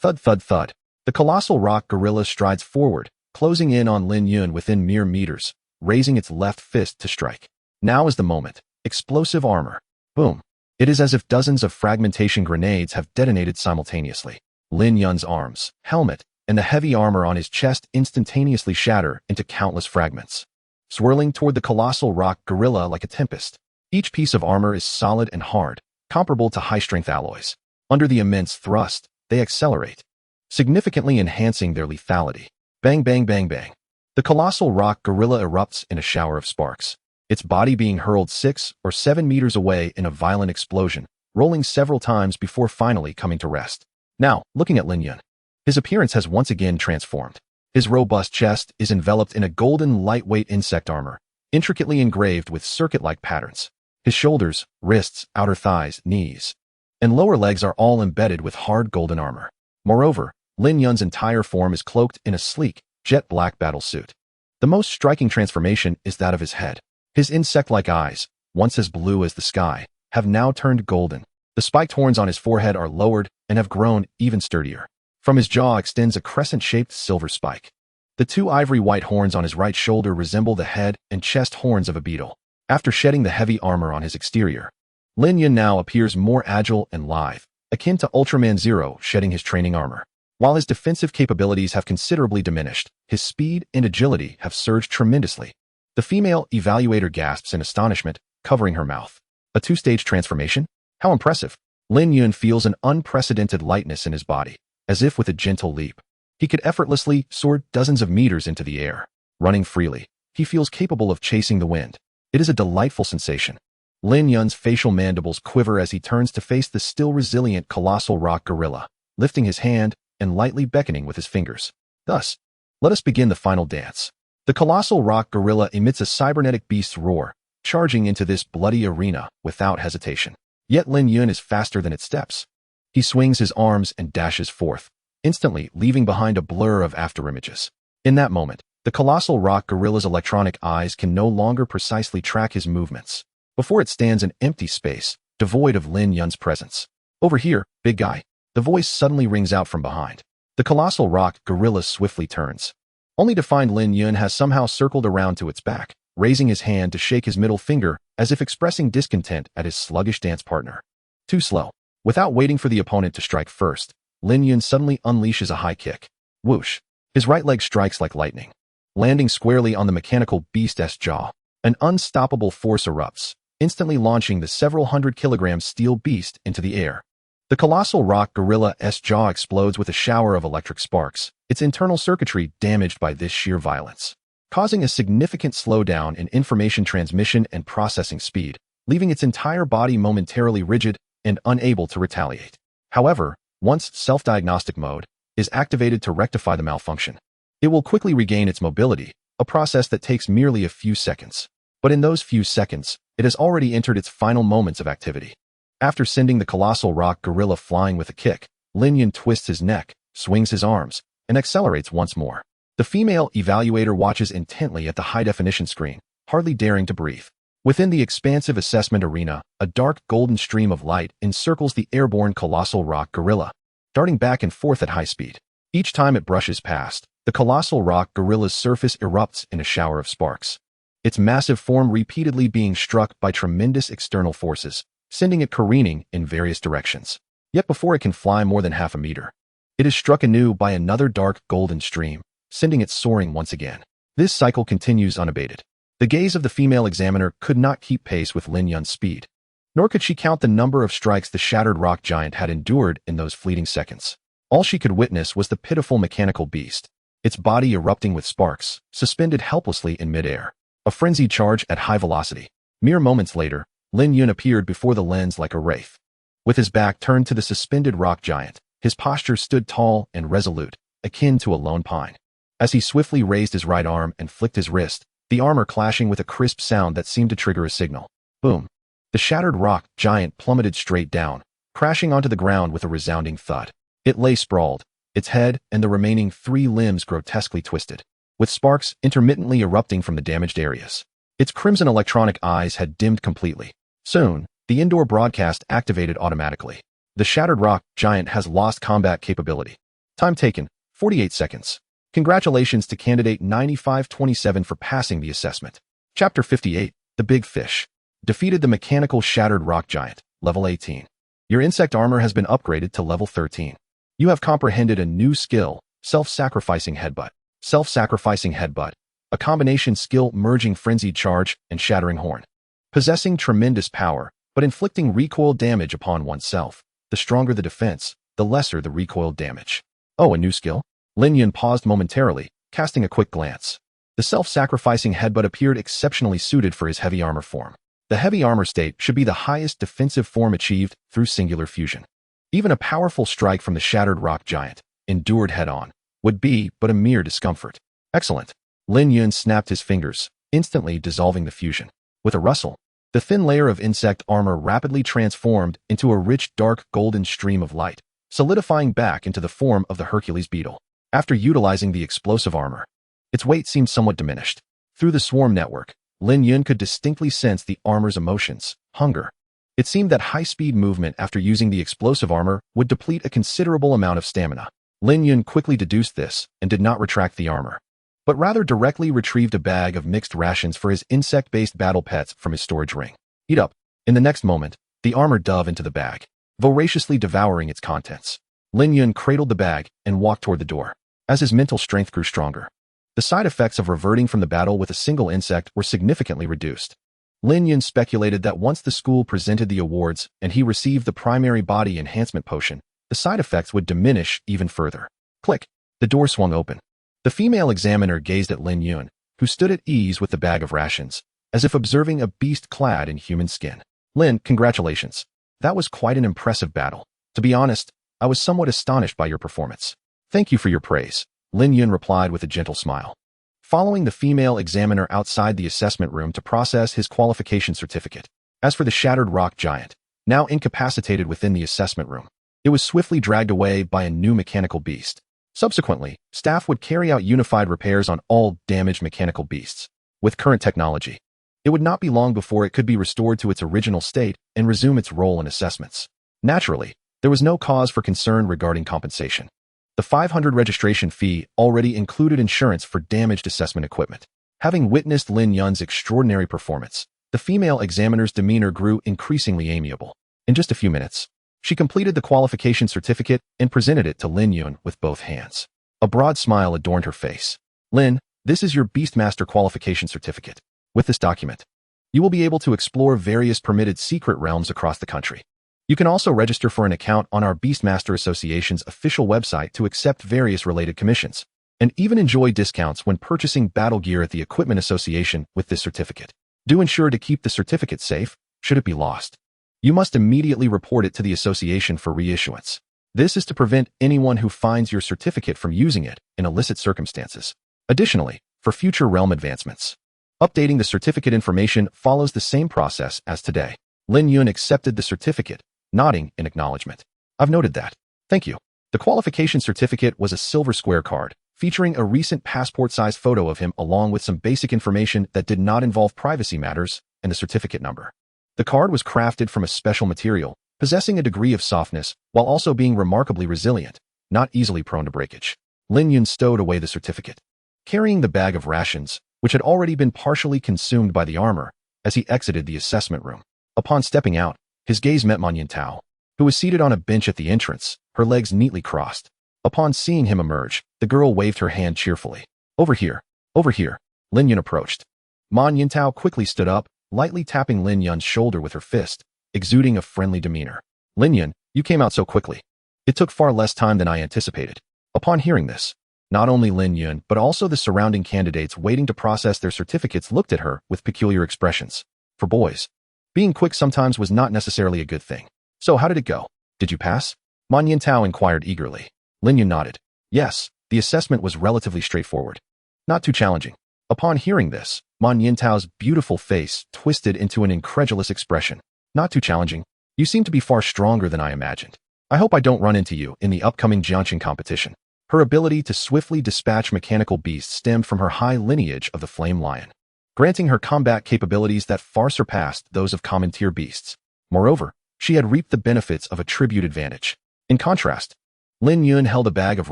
Thud, thud, thud. The colossal rock gorilla strides forward, closing in on Lin Yun within mere meters, raising its left fist to strike. Now is the moment. Explosive armor. Boom. It is as if dozens of fragmentation grenades have detonated simultaneously. Lin Yun's arms, helmet, and the heavy armor on his chest instantaneously shatter into countless fragments, swirling toward the colossal rock gorilla like a tempest. Each piece of armor is solid and hard, comparable to high-strength alloys. Under the immense thrust, they accelerate, significantly enhancing their lethality. Bang, bang, bang, bang. The colossal rock gorilla erupts in a shower of sparks, its body being hurled 6 or 7 meters away in a violent explosion, rolling several times before finally coming to rest. Now, looking at Lin Yun, his appearance has once again transformed. His robust chest is enveloped in a golden, lightweight insect armor, intricately engraved with circuit-like patterns. His shoulders, wrists, outer thighs, knees, and lower legs are all embedded with hard golden armor. Moreover, Lin Yun's entire form is cloaked in a sleek, jet-black battle suit. The most striking transformation is that of his head. His insect-like eyes, once as blue as the sky, have now turned golden. The spiked horns on his forehead are lowered and have grown even sturdier. From his jaw extends a crescent-shaped silver spike. The 2 ivory-white horns on his right shoulder resemble the head and chest horns of a beetle. After shedding the heavy armor on his exterior, Lin Yun now appears more agile and lithe, akin to Ultraman Zero shedding his training armor. While his defensive capabilities have considerably diminished, his speed and agility have surged tremendously. The female evaluator gasps in astonishment, covering her mouth. A 2-stage transformation? How impressive! Lin Yun feels an unprecedented lightness in his body, as if with a gentle leap. He could effortlessly soar dozens of meters into the air. Running freely, he feels capable of chasing the wind. It is a delightful sensation. Lin Yun's facial mandibles quiver as he turns to face the still resilient colossal rock gorilla, lifting his hand and lightly beckoning with his fingers. Thus, let us begin the final dance. The colossal rock gorilla emits a cybernetic beast's roar, charging into this bloody arena without hesitation. Yet Lin Yun is faster than its steps. He swings his arms and dashes forth, instantly leaving behind a blur of afterimages. In that moment, the colossal rock gorilla's electronic eyes can no longer precisely track his movements. Before it stands an empty space, devoid of Lin Yun's presence. Over here, big guy. The voice suddenly rings out from behind. The colossal rock gorilla swiftly turns, only to find Lin Yun has somehow circled around to its back, raising his hand to shake his middle finger as if expressing discontent at his sluggish dance partner. Too slow. Without waiting for the opponent to strike first, Lin Yun suddenly unleashes a high kick. Whoosh. His right leg strikes like lightning, landing squarely on the mechanical beast's jaw. An unstoppable force erupts, instantly launching the several hundred-kilogram steel beast into the air. The colossal rock gorilla's jaw explodes with a shower of electric sparks, its internal circuitry damaged by this sheer violence, causing a significant slowdown in information transmission and processing speed, leaving its entire body momentarily rigid and unable to retaliate. However, once self-diagnostic mode is activated to rectify the malfunction, it will quickly regain its mobility, a process that takes merely a few seconds. But in those few seconds, it has already entered its final moments of activity. After sending the colossal rock gorilla flying with a kick, Lin Yun twists his neck, swings his arms, and accelerates once more. The female evaluator watches intently at the high-definition screen, hardly daring to breathe. Within the expansive assessment arena, a dark golden stream of light encircles the airborne colossal rock gorilla, darting back and forth at high speed. Each time it brushes past, the colossal rock gorilla's surface erupts in a shower of sparks, its massive form repeatedly being struck by tremendous external forces, sending it careening in various directions. Yet before it can fly more than half a meter, it is struck anew by another dark golden stream, sending it soaring once again. This cycle continues unabated. The gaze of the female examiner could not keep pace with Lin Yun's speed, nor could she count the number of strikes the shattered rock giant had endured in those fleeting seconds. All she could witness was the pitiful mechanical beast, its body erupting with sparks, suspended helplessly in midair. A frenzied charge at high velocity. Mere moments later, Lin Yun appeared before the lens like a wraith. With his back turned to the suspended rock giant, his posture stood tall and resolute, akin to a lone pine. As he swiftly raised his right arm and flicked his wrist, the armor clashing with a crisp sound that seemed to trigger a signal. Boom. The shattered rock giant plummeted straight down, crashing onto the ground with a resounding thud. It lay sprawled, its head and the remaining 3 limbs grotesquely twisted, with sparks intermittently erupting from the damaged areas. Its crimson electronic eyes had dimmed completely. Soon, the indoor broadcast activated automatically. The shattered rock giant has lost combat capability. Time taken, 48 seconds. Congratulations to candidate 9527 for passing the assessment. Chapter 58, The Big Fish. Defeated the mechanical shattered rock giant, level 18. Your insect armor has been upgraded to level 13. You have comprehended a new skill, self-sacrificing headbutt. Self-sacrificing headbutt, a combination skill merging frenzied charge and shattering horn. Possessing tremendous power, but inflicting recoil damage upon oneself. The stronger the defense, the lesser the recoil damage. Oh, a new skill? Lin Yun paused momentarily, casting a quick glance. The self-sacrificing headbutt appeared exceptionally suited for his heavy armor form. The heavy armor state should be the highest defensive form achieved through singular fusion. Even a powerful strike from the shattered rock giant, endured head-on, would be but a mere discomfort. Excellent. Lin Yun snapped his fingers, instantly dissolving the fusion. With a rustle, the thin layer of insect armor rapidly transformed into a rich dark golden stream of light, solidifying back into the form of the Hercules beetle. After utilizing the explosive armor, its weight seemed somewhat diminished. Through the swarm network, Lin Yun could distinctly sense the armor's emotions, hunger. It seemed that high-speed movement after using the explosive armor would deplete a considerable amount of stamina. Lin Yun quickly deduced this and did not retract the armor, but rather directly retrieved a bag of mixed rations for his insect-based battle pets from his storage ring. Eat up. In the next moment, the armor dove into the bag, voraciously devouring its contents. Lin Yun cradled the bag and walked toward the door. As his mental strength grew stronger, the side effects of reverting from the battle with a single insect were significantly reduced. Lin Yun speculated that once the school presented the awards and he received the primary body enhancement potion, the side effects would diminish even further. Click. The door swung open. The female examiner gazed at Lin Yun, who stood at ease with the bag of rations, as if observing a beast clad in human skin. Lin, congratulations. That was quite an impressive battle. To be honest, I was somewhat astonished by your performance. Thank you for your praise, Lin Yun replied with a gentle smile. Following the female examiner outside the assessment room to process his qualification certificate. As for the shattered rock giant, now incapacitated within the assessment room, it was swiftly dragged away by a new mechanical beast. Subsequently, staff would carry out unified repairs on all damaged mechanical beasts. With current technology, it would not be long before it could be restored to its original state and resume its role in assessments. Naturally, there was no cause for concern regarding compensation. The 500 registration fee already included insurance for damaged assessment equipment. Having witnessed Lin Yun's extraordinary performance, the female examiner's demeanor grew increasingly amiable. In just a few minutes, she completed the qualification certificate and presented it to Lin Yun with both hands. A broad smile adorned her face. Lin, this is your Beastmaster qualification certificate. With this document, you will be able to explore various permitted secret realms across the country. You can also register for an account on our Beastmaster Association's official website to accept various related commissions, and even enjoy discounts when purchasing battle gear at the Equipment Association with this certificate. Do ensure to keep the certificate safe, should it be lost. You must immediately report it to the association for reissuance. This is to prevent anyone who finds your certificate from using it in illicit circumstances. Additionally, for future realm advancements, updating the certificate information follows the same process as today. Lin Yun accepted the certificate, nodding in acknowledgement. I've noted that. Thank you. The qualification certificate was a silver square card, featuring a recent passport-sized photo of him along with some basic information that did not involve privacy matters and the certificate number. The card was crafted from a special material, possessing a degree of softness while also being remarkably resilient, not easily prone to breakage. Lin Yun stowed away the certificate, carrying the bag of rations, which had already been partially consumed by the armor, as he exited the assessment room. Upon stepping out, his gaze met Man Yintao, who was seated on a bench at the entrance, her legs neatly crossed. Upon seeing him emerge, the girl waved her hand cheerfully. Over here, over here. Lin Yun approached. Man Yintao quickly stood up, lightly tapping Lin Yun's shoulder with her fist, exuding a friendly demeanor. Lin Yun, you came out so quickly. It took far less time than I anticipated. Upon hearing this, not only Lin Yun but also the surrounding candidates waiting to process their certificates looked at her with peculiar expressions. For boys, being quick sometimes was not necessarily a good thing. So how did it go? Did you pass? Man Yintao inquired eagerly. Lin Yun nodded. Yes, the assessment was relatively straightforward. Not too challenging. Upon hearing this, Man Yintao's beautiful face twisted into an incredulous expression. Not too challenging. You seem to be far stronger than I imagined. I hope I don't run into you in the upcoming Jiangqing competition. Her ability to swiftly dispatch mechanical beasts stemmed from her high lineage of the Flame Lion, granting her combat capabilities that far surpassed those of common tier beasts. Moreover, she had reaped the benefits of a tribute advantage. In contrast, Lin Yun held a bag of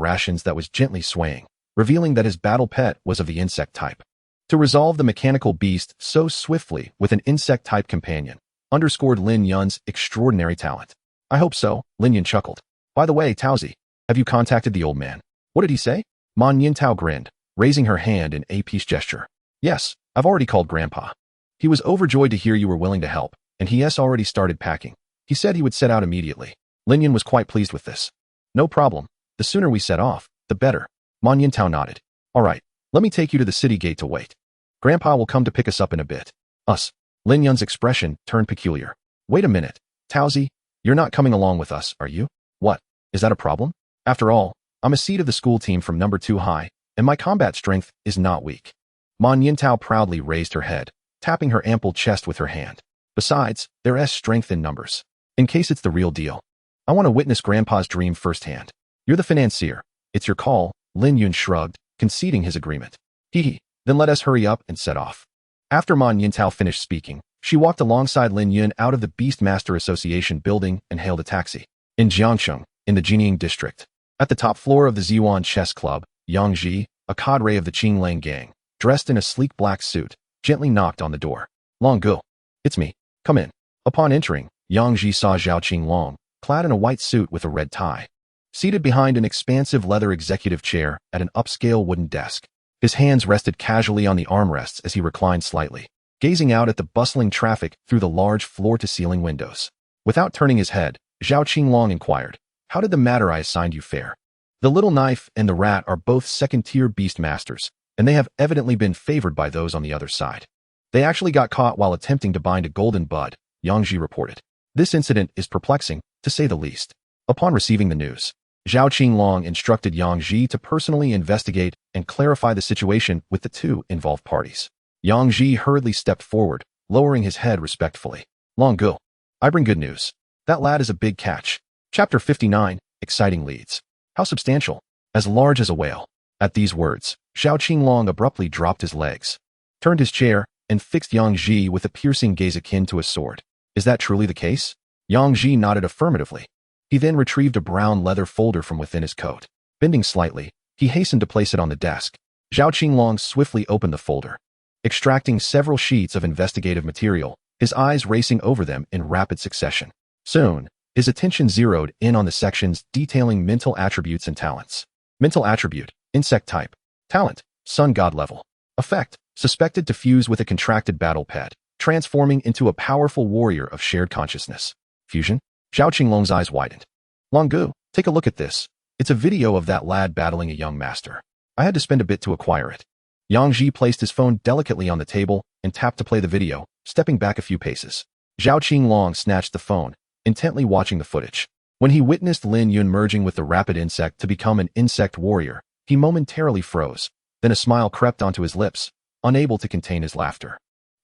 rations that was gently swaying, revealing that his battle pet was of the insect type. To resolve the mechanical beast so swiftly with an insect-type companion underscored Lin Yun's extraordinary talent. I hope so, Lin Yun chuckled. By the way, Taozi, have you contacted the old man? What did he say? Man Yintao grinned, raising her hand in a peace gesture. Yes, I've already called Grandpa. He was overjoyed to hear you were willing to help, and he has already started packing. He said he would set out immediately. Lin Yun was quite pleased with this. No problem. The sooner we set off, the better. Man Yintao nodded. All right, let me take you to the city gate to wait. Grandpa will come to pick us up in a bit. Us. Lin Yun's expression turned peculiar. Wait a minute. Taozi, you're not coming along with us, are you? What? Is that a problem? After all, I'm a seed of the school team from number 2 high, and my combat strength is not weak. Man Yintao proudly raised her head, tapping her ample chest with her hand. Besides, there's strength in numbers. In case it's the real deal. I want to witness Grandpa's dream firsthand. You're the financier. It's your call, Lin Yun shrugged, conceding his agreement. Hee. Then let us hurry up and set off. After Man Yintao finished speaking, she walked alongside Lin Yun out of the Beastmaster Association building and hailed a taxi. In Jiangcheng, in the Jining district. At the top floor of the Ziwan Chess Club, Yang Ji, a cadre of the Qinglang gang, dressed in a sleek black suit, gently knocked on the door. Long Gu. It's me. Come in. Upon entering, Yang Ji saw Zhao Qinglong, clad in a white suit with a red tie. Seated behind an expansive leather executive chair at an upscale wooden desk. His hands rested casually on the armrests as he reclined slightly, gazing out at the bustling traffic through the large floor-to-ceiling windows. Without turning his head, Zhao Qinglong inquired, how did the matter I assigned you fare? The little knife and the rat are both second-tier beast masters, and they have evidently been favored by those on the other side. They actually got caught while attempting to bind a golden bud, Yang Ji reported. This incident is perplexing, to say the least. Upon receiving the news, Zhao Qinglong instructed Yang Ji to personally investigate and clarify the situation with the two involved parties. Yang Ji hurriedly stepped forward, lowering his head respectfully. Long Gu. I bring good news. That lad is a big catch. Chapter 59, Exciting Leads. How substantial. As large as a whale. At these words, Zhao Qinglong abruptly dropped his legs, turned his chair, and fixed Yang Ji with a piercing gaze akin to a sword. Is that truly the case? Yang Ji nodded affirmatively. He then retrieved a brown leather folder from within his coat. Bending slightly, he hastened to place it on the desk. Zhao Qinglong swiftly opened the folder, extracting several sheets of investigative material, his eyes racing over them in rapid succession. Soon, his attention zeroed in on the sections detailing mental attributes and talents. Mental attribute, insect type. Talent, sun god level. Effect, suspected to fuse with a contracted battle pet, transforming into a powerful warrior of shared consciousness. Fusion. Zhao Qinglong's eyes widened. Long Gu, take a look at this. It's a video of that lad battling a young master. I had to spend a bit to acquire it. Yang Ji placed his phone delicately on the table and tapped to play the video, stepping back a few paces. Zhao Qinglong snatched the phone, intently watching the footage. When he witnessed Lin Yun merging with the rapid insect to become an insect warrior, he momentarily froze. Then a smile crept onto his lips, unable to contain his laughter.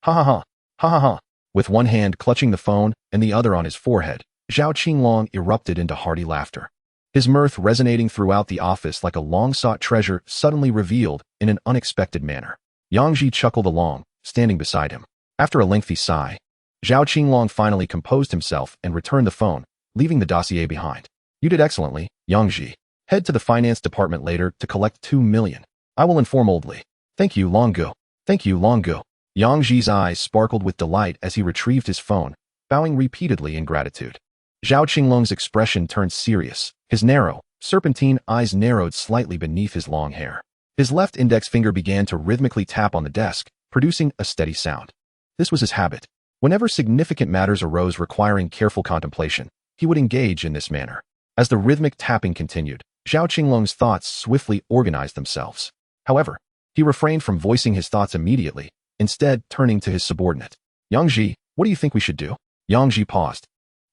Ha ha ha, ha ha ha. With one hand clutching the phone and the other on his forehead, Zhao Qinglong erupted into hearty laughter. His mirth resonating throughout the office like a long-sought treasure suddenly revealed in an unexpected manner. Yang Ji chuckled along, standing beside him. After a lengthy sigh, Zhao Qinglong finally composed himself and returned the phone, leaving the dossier behind. You did excellently, Yang Ji. Head to the finance department later to collect 2 million. I will inform Oldly. Thank you, Long Gu. Thank you, Long Gu. Yang Ji's eyes sparkled with delight as he retrieved his phone, bowing repeatedly in gratitude. Zhao Qinglong's expression turned serious. His narrow, serpentine eyes narrowed slightly beneath his long hair. His left index finger began to rhythmically tap on the desk, producing a steady sound. This was his habit. Whenever significant matters arose requiring careful contemplation, he would engage in this manner. As the rhythmic tapping continued, Zhao Qinglong's thoughts swiftly organized themselves. However, he refrained from voicing his thoughts immediately, instead turning to his subordinate. Yang Ji, what do you think we should do? Yang Ji paused,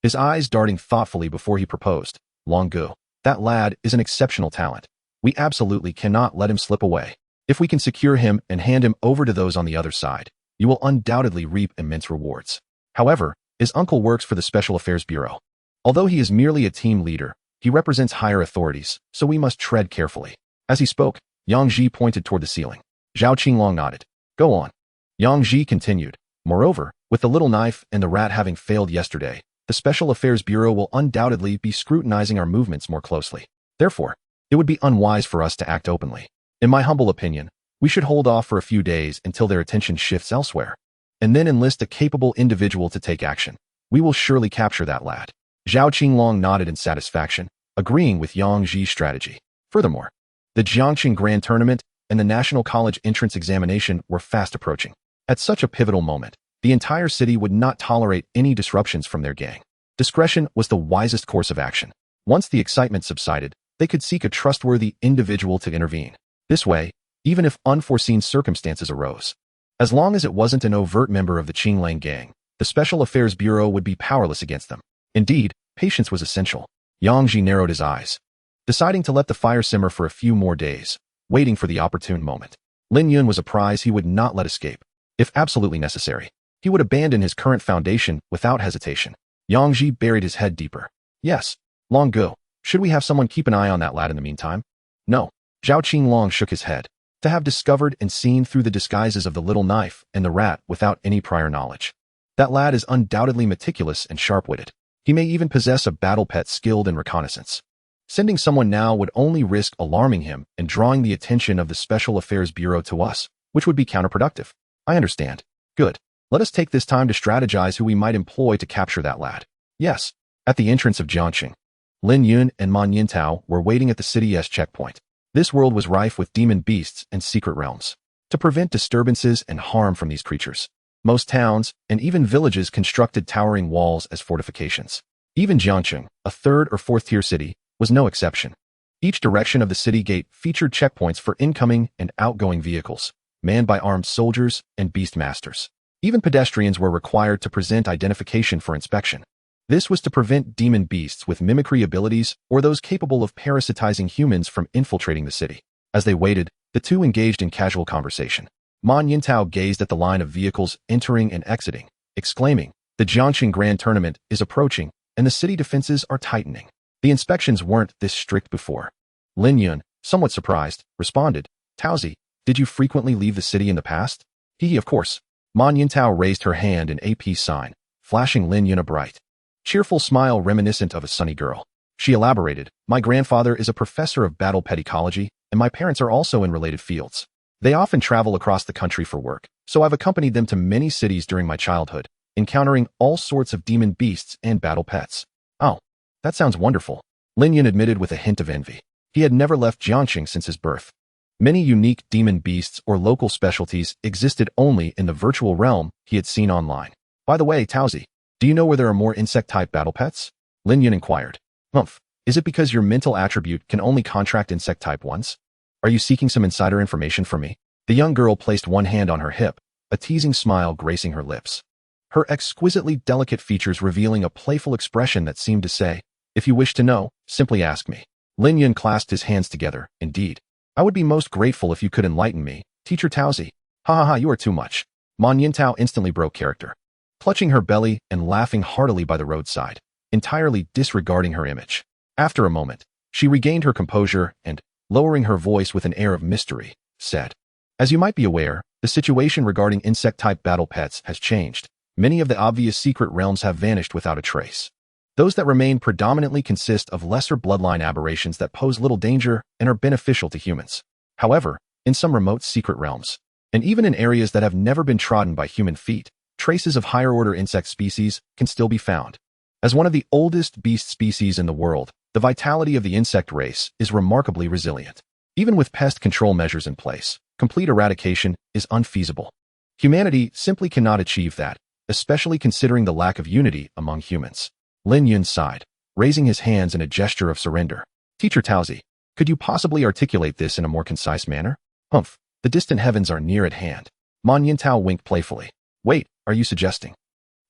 his eyes darting thoughtfully before he proposed. Long Gu, that lad is an exceptional talent. We absolutely cannot let him slip away. If we can secure him and hand him over to those on the other side, you will undoubtedly reap immense rewards. However, his uncle works for the Special Affairs Bureau. Although he is merely a team leader, he represents higher authorities, so we must tread carefully. As he spoke, Yang Ji pointed toward the ceiling. Zhao Qinglong nodded. Go on. Yang Ji continued. Moreover, with the little knife and the rat having failed yesterday, the Special Affairs Bureau will undoubtedly be scrutinizing our movements more closely. Therefore, it would be unwise for us to act openly. In my humble opinion, we should hold off for a few days until their attention shifts elsewhere, and then enlist a capable individual to take action. We will surely capture that lad. Zhao Qinglong nodded in satisfaction, agreeing with Yang Ji's strategy. Furthermore, the Jiangxing Grand Tournament and the National College entrance examination were fast approaching. At such a pivotal moment, the entire city would not tolerate any disruptions from their gang. Discretion was the wisest course of action. Once the excitement subsided, they could seek a trustworthy individual to intervene. This way, even if unforeseen circumstances arose, as long as it wasn't an overt member of the Qinglang gang, the Special Affairs Bureau would be powerless against them. Indeed, patience was essential. Yang Ji narrowed his eyes, deciding to let the fire simmer for a few more days, waiting for the opportune moment. Lin Yun was a prize he would not let escape. If absolutely necessary, he would abandon his current foundation without hesitation. Yang Ji buried his head deeper. Yes, long ago. Should we have someone keep an eye on that lad in the meantime? No. Zhao Qinglong shook his head. To have discovered and seen through the disguises of the little knife and the rat without any prior knowledge. That lad is undoubtedly meticulous and sharp-witted. He may even possess a battle pet skilled in reconnaissance. Sending someone now would only risk alarming him and drawing the attention of the Special Affairs Bureau to us, which would be counterproductive. I understand. Good. Let us take this time to strategize who we might employ to capture that lad. Yes. At the entrance of Jiangxing, Lin Yun and Man Yintao were waiting at the city's checkpoint. This world was rife with demon beasts and secret realms. To prevent disturbances and harm from these creatures, most towns and even villages constructed towering walls as fortifications. Even Jiangxing, a 3rd or 4th tier city, was no exception. Each direction of the city gate featured checkpoints for incoming and outgoing vehicles, manned by armed soldiers and beast masters. Even pedestrians were required to present identification for inspection. This was to prevent demon beasts with mimicry abilities or those capable of parasitizing humans from infiltrating the city. As they waited, the two engaged in casual conversation. Man Yintao gazed at the line of vehicles entering and exiting, exclaiming, "The Jiangxing Grand Tournament is approaching, and the city defenses are tightening." The inspections weren't this strict before. Lin Yun, somewhat surprised, responded, "Taozi, did you frequently leave the city in the past?" Of course." Man Yintao raised her hand in a peace sign, flashing Lin Yun a bright, cheerful smile reminiscent of a sunny girl. She elaborated, "My grandfather is a professor of battle pet ecology, and my parents are also in related fields. They often travel across the country for work, so I've accompanied them to many cities during my childhood, encountering all sorts of demon beasts and battle pets." "Oh, that sounds wonderful," Lin Yun admitted with a hint of envy. He had never left Jiangxing since his birth. Many unique demon beasts or local specialties existed only in the virtual realm he had seen online. "By the way, Taozi, do you know where there are more insect-type battle pets?" Lin Yun inquired. "Humph, is it because your mental attribute can only contract insect-type once? Are you seeking some insider information from me?" The young girl placed one hand on her hip, a teasing smile gracing her lips, her exquisitely delicate features revealing a playful expression that seemed to say, "If you wish to know, simply ask me." Lin Yun clasped his hands together. "Indeed. I would be most grateful if you could enlighten me, Teacher Taozi." "Ha ha ha, you are too much." Man Yintao instantly broke character, clutching her belly and laughing heartily by the roadside, entirely disregarding her image. After a moment, she regained her composure and, lowering her voice with an air of mystery, said, "As you might be aware, the situation regarding insect-type battle pets has changed. Many of the obvious secret realms have vanished without a trace. Those that remain predominantly consist of lesser bloodline aberrations that pose little danger and are beneficial to humans. However, in some remote secret realms, and even in areas that have never been trodden by human feet, traces of higher-order insect species can still be found. As one of the oldest beast species in the world, the vitality of the insect race is remarkably resilient. Even with pest control measures in place, complete eradication is unfeasible. Humanity simply cannot achieve that, especially considering the lack of unity among humans." Lin Yun sighed, raising his hands in a gesture of surrender. "Teacher Taozi, could you possibly articulate this in a more concise manner?" "Humph, the distant heavens are near at hand." Man Yintao winked playfully. "Wait, are you suggesting?"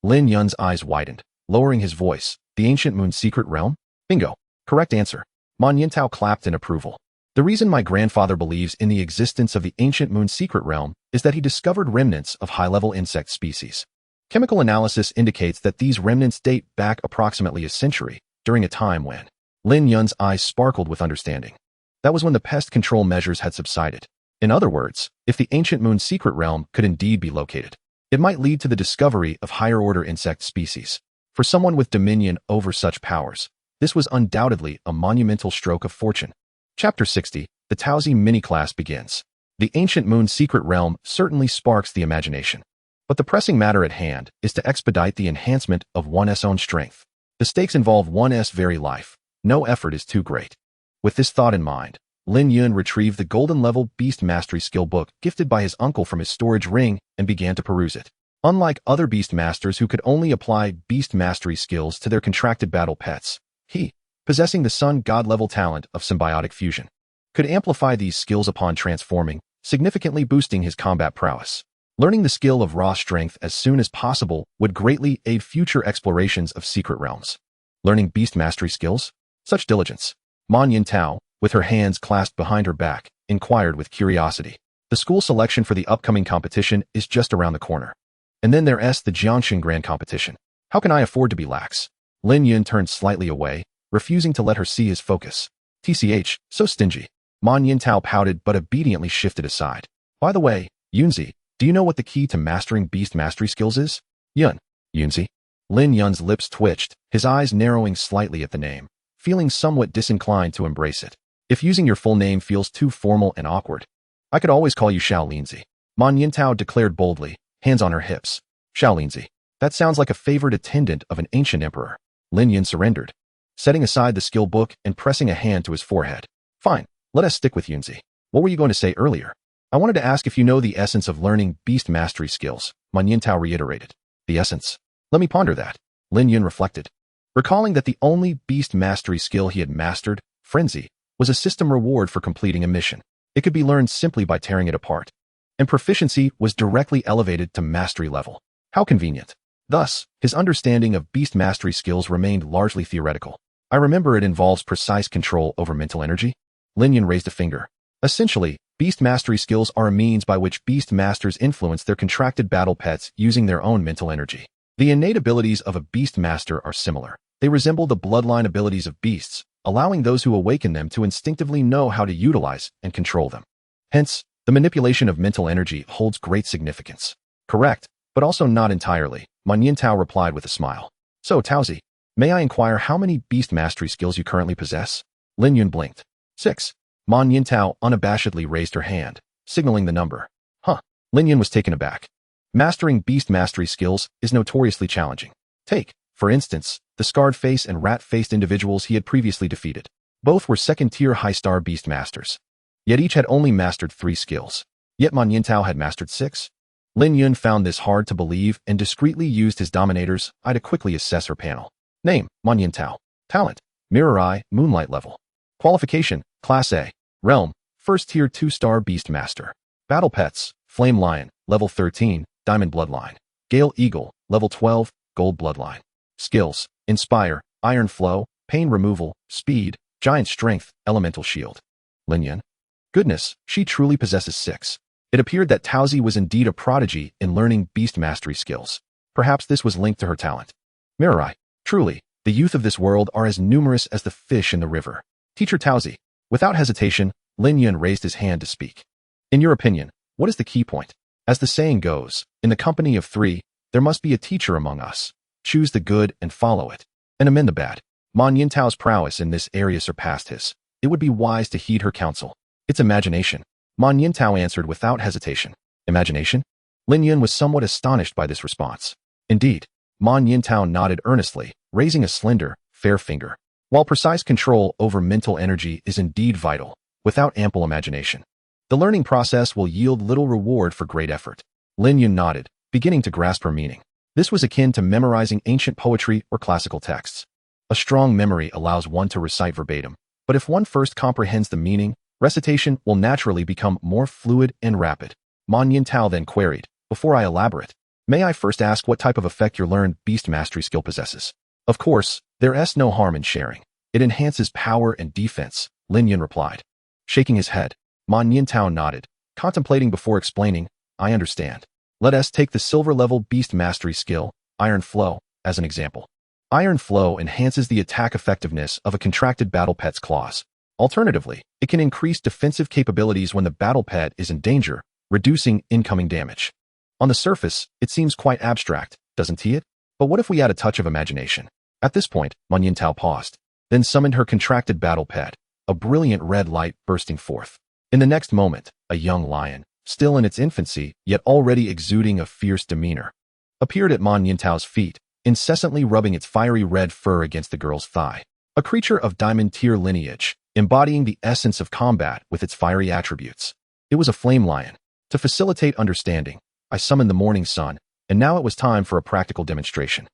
Lin Yun's eyes widened, lowering his voice. "The ancient moon secret realm?" "Bingo. Correct answer." Man Yintao clapped in approval. "The reason my grandfather believes in the existence of the ancient moon secret realm is that he discovered remnants of high-level insect species. Chemical analysis indicates that these remnants date back approximately a century, during a time when..." Lin Yun's eyes sparkled with understanding. That was when the pest control measures had subsided. In other words, if the ancient moon secret realm could indeed be located, it might lead to the discovery of higher-order insect species. For someone with dominion over such powers, this was undoubtedly a monumental stroke of fortune. Chapter 60, the Taozi mini-class begins. The ancient moon's secret realm certainly sparks the imagination. But the pressing matter at hand is to expedite the enhancement of one's own strength. The stakes involve one's very life. No effort is too great. With this thought in mind, Lin Yun retrieved the golden-level Beast Mastery skill book gifted by his uncle from his storage ring and began to peruse it. Unlike other Beast Masters who could only apply Beast Mastery skills to their contracted battle pets, he, possessing the Sun God-level talent of Symbiotic fusion, could amplify these skills upon transforming, significantly boosting his combat prowess. Learning the skill of raw strength as soon as possible would greatly aid future explorations of secret realms. Learning Beast Mastery skills? Such diligence. Man Yin Tao, with her hands clasped behind her back, inquired with curiosity. The school selection for the upcoming competition is just around the corner. And then there's the Jiangxing Grand Competition. How can I afford to be lax? Lin Yun turned slightly away, refusing to let her see his focus. TCH, so stingy. Man Yin Tao pouted but obediently shifted aside. By the way, Yunzi, do you know what the key to mastering Beast Mastery skills is? Yunzi. Lin Yun's lips twitched, his eyes narrowing slightly at the name, feeling somewhat disinclined to embrace it. If using your full name feels too formal and awkward, I could always call you Xiao Linzi. Man Yin Tao declared boldly, hands on her hips. Xiao Linzi. That sounds like a favored attendant of an ancient emperor. Lin Yun surrendered, setting aside the skill book and pressing a hand to his forehead. Fine, let us stick with Yunzi. What were you going to say earlier? I wanted to ask if you know the essence of learning Beast Mastery skills, Man Yin Tao reiterated. The essence? Let me ponder that. Lin Yun reflected, recalling that the only Beast Mastery skill he had mastered, Frenzy, was a system reward for completing a mission. It could be learned simply by tearing it apart. And proficiency was directly elevated to mastery level. How convenient. Thus, his understanding of Beast Mastery skills remained largely theoretical. I remember it involves precise control over mental energy. Lin Yun raised a finger. Essentially, Beast Mastery skills are a means by which Beast Masters influence their contracted battle pets using their own mental energy. The innate abilities of a Beast Master are similar. They resemble the bloodline abilities of beasts, allowing those who awaken them to instinctively know how to utilize and control them. Hence, the manipulation of mental energy holds great significance. Correct, but also not entirely, Man Yin Tao replied with a smile. So, Taozi, may I inquire how many Beast Mastery skills you currently possess? Lin Yun blinked. 6. Man Yin Tao unabashedly raised her hand, signaling the number. Lin Yun was taken aback. Mastering Beast Mastery skills is notoriously challenging. Take, for instance, the scarred face and rat-faced individuals he had previously defeated. Both were second-tier high-star Beast Masters. Yet each had only mastered 3 skills. Yet Man Yin Tao had mastered 6. Lin Yun found this hard to believe and discreetly used his dominator's eye to quickly assess her panel. Name, Man Yin Tao. Talent, Mirror Eye, Moonlight level. Qualification, Class A. Realm, first-tier 2-star Beast Master. Battle Pets, Flame Lion, level 13, Diamond Bloodline. Gale Eagle, level 12, Gold Bloodline. Skills, Inspire, Iron Flow, Pain Removal, Speed, Giant Strength, Elemental Shield. Lin Yun. Goodness, she truly possesses 6. It appeared that Taozi was indeed a prodigy in learning Beast Mastery skills. Perhaps this was linked to her talent. Mirror Eye. Truly, the youth of this world are as numerous as the fish in the river. Teacher Taozi. Without hesitation, Lin Yun raised his hand to speak. In your opinion, what is the key point? As the saying goes, in the company of 3, there must be a teacher among us. Choose the good and follow it, and amend the bad. Man Yin Tao's prowess in this area surpassed his. It would be wise to heed her counsel. It's imagination. Man Yin Tao answered without hesitation. Imagination? Lin Yun was somewhat astonished by this response. Indeed, Man Yin Tao nodded earnestly, raising a slender, fair finger. While precise control over mental energy is indeed vital, without ample imagination, the learning process will yield little reward for great effort. Lin Yun nodded, beginning to grasp her meaning. This was akin to memorizing ancient poetry or classical texts. A strong memory allows one to recite verbatim, but if one first comprehends the meaning, recitation will naturally become more fluid and rapid. Man Yin Tao then queried, before I elaborate, may I first ask what type of effect your learned Beast Mastery skill possesses? Of course, there's no harm in sharing. It enhances power and defense, Lin Yun replied. Shaking his head, Man Yin Tao nodded, contemplating before explaining, I understand. Let us take the silver-level Beast Mastery skill, Iron Flow, as an example. Iron Flow enhances the attack effectiveness of a contracted battle pet's claws. Alternatively, it can increase defensive capabilities when the battle pet is in danger, reducing incoming damage. On the surface, it seems quite abstract, doesn't it? But what if we add a touch of imagination? At this point, Man Yin Tao paused, then summoned her contracted battle pet, a brilliant red light bursting forth. In the next moment, a young lion, still in its infancy, yet already exuding a fierce demeanor, appeared at Man Yintao's feet, incessantly rubbing its fiery red fur against the girl's thigh. A creature of diamond tier lineage, embodying the essence of combat with its fiery attributes. It was a flame lion. To facilitate understanding, I summoned the morning sun, and now it was time for a practical demonstration.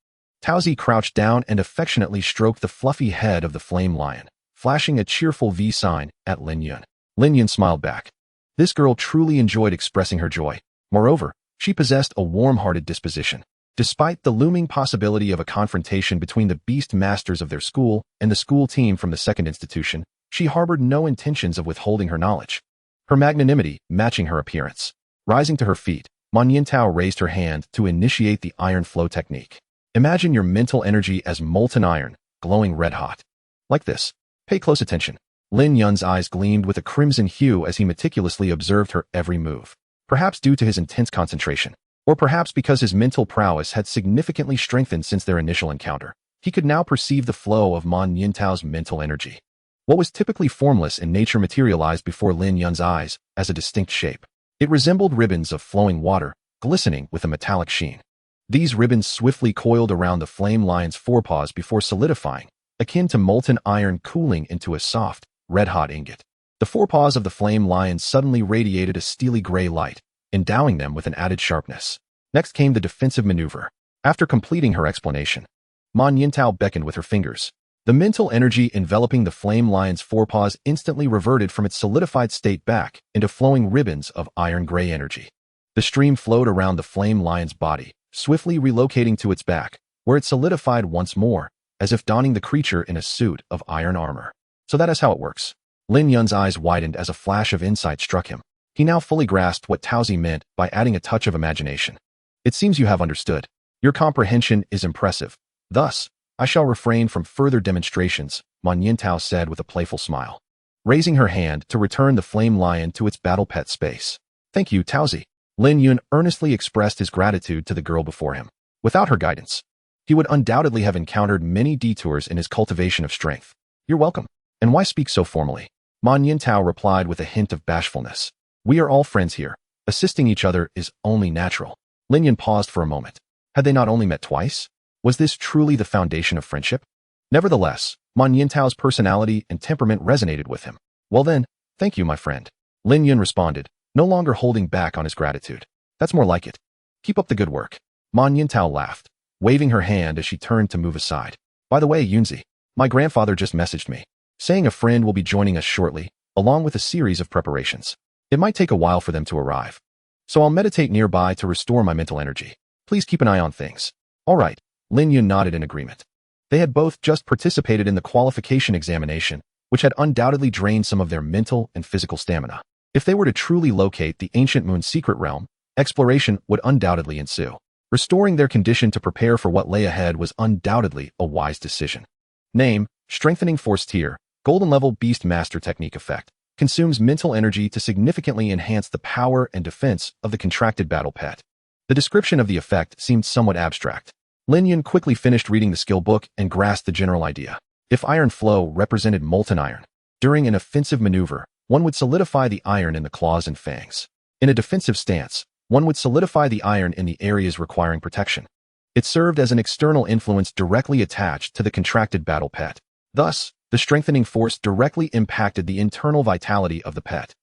Taozi crouched down and affectionately stroked the fluffy head of the flame lion, flashing a cheerful V sign at Lin Yun. Lin Yun smiled back. This girl truly enjoyed expressing her joy. Moreover, she possessed a warm-hearted disposition. Despite the looming possibility of a confrontation between the beast masters of their school and the school team from the second institution, she harbored no intentions of withholding her knowledge. Her magnanimity matching her appearance. Rising to her feet, Man Yintao raised her hand to initiate the iron flow technique. Imagine your mental energy as molten iron, glowing red-hot. Like this. Pay close attention. Lin Yun's eyes gleamed with a crimson hue as he meticulously observed her every move. Perhaps due to his intense concentration, or perhaps because his mental prowess had significantly strengthened since their initial encounter, he could now perceive the flow of Man Yintao's mental energy. What was typically formless in nature materialized before Lin Yun's eyes as a distinct shape. It resembled ribbons of flowing water, glistening with a metallic sheen. These ribbons swiftly coiled around the flame lion's forepaws before solidifying, akin to molten iron cooling into a soft, red-hot ingot. The forepaws of the flame lion suddenly radiated a steely gray light, endowing them with an added sharpness. Next came the defensive maneuver. After completing her explanation, Man Yintao beckoned with her fingers. The mental energy enveloping the flame lion's forepaws instantly reverted from its solidified state back into flowing ribbons of iron-gray energy. The stream flowed around the flame lion's body, swiftly relocating to its back, where it solidified once more, as if donning the creature in a suit of iron armor. So that is how it works. Lin Yun's eyes widened as a flash of insight struck him. He now fully grasped what Taozi meant by adding a touch of imagination. It seems you have understood. Your comprehension is impressive. Thus, I shall refrain from further demonstrations, Man Yintao said with a playful smile, raising her hand to return the flame lion to its battle pet space. Thank you, Taozi. Lin Yun earnestly expressed his gratitude to the girl before him. Without her guidance, he would undoubtedly have encountered many detours in his cultivation of strength. You're welcome. And why speak so formally? Man Yintao replied with a hint of bashfulness. We are all friends here. Assisting each other is only natural. Lin Yun paused for a moment. Had they not only met twice? Was this truly the foundation of friendship? Nevertheless, Man Yintao's personality and temperament resonated with him. Well then, thank you, my friend. Lin Yun responded, no longer holding back on his gratitude. That's more like it. Keep up the good work. Man Yintao laughed, waving her hand as she turned to move aside. By the way, Yunzi, my grandfather just messaged me, saying a friend will be joining us shortly, along with a series of preparations. It might take a while for them to arrive. So I'll meditate nearby to restore my mental energy. Please keep an eye on things. All right. Lin Yun nodded in agreement. They had both just participated in the qualification examination, which had undoubtedly drained some of their mental and physical stamina. If they were to truly locate the ancient moon's secret realm, exploration would undoubtedly ensue. Restoring their condition to prepare for what lay ahead was undoubtedly a wise decision. Name, Strengthening Force Tier, Golden Level Beast Master Technique Effect. Consumes mental energy to significantly enhance the power and defense of the contracted battle pet. The description of the effect seemed somewhat abstract. Lin Yun quickly finished reading the skill book and grasped the general idea. If iron flow represented molten iron, during an offensive maneuver, one would solidify the iron in the claws and fangs. In a defensive stance, one would solidify the iron in the areas requiring protection. It served as an external influence directly attached to the contracted battle pet. Thus, the strengthening force directly impacted the internal vitality of the pet.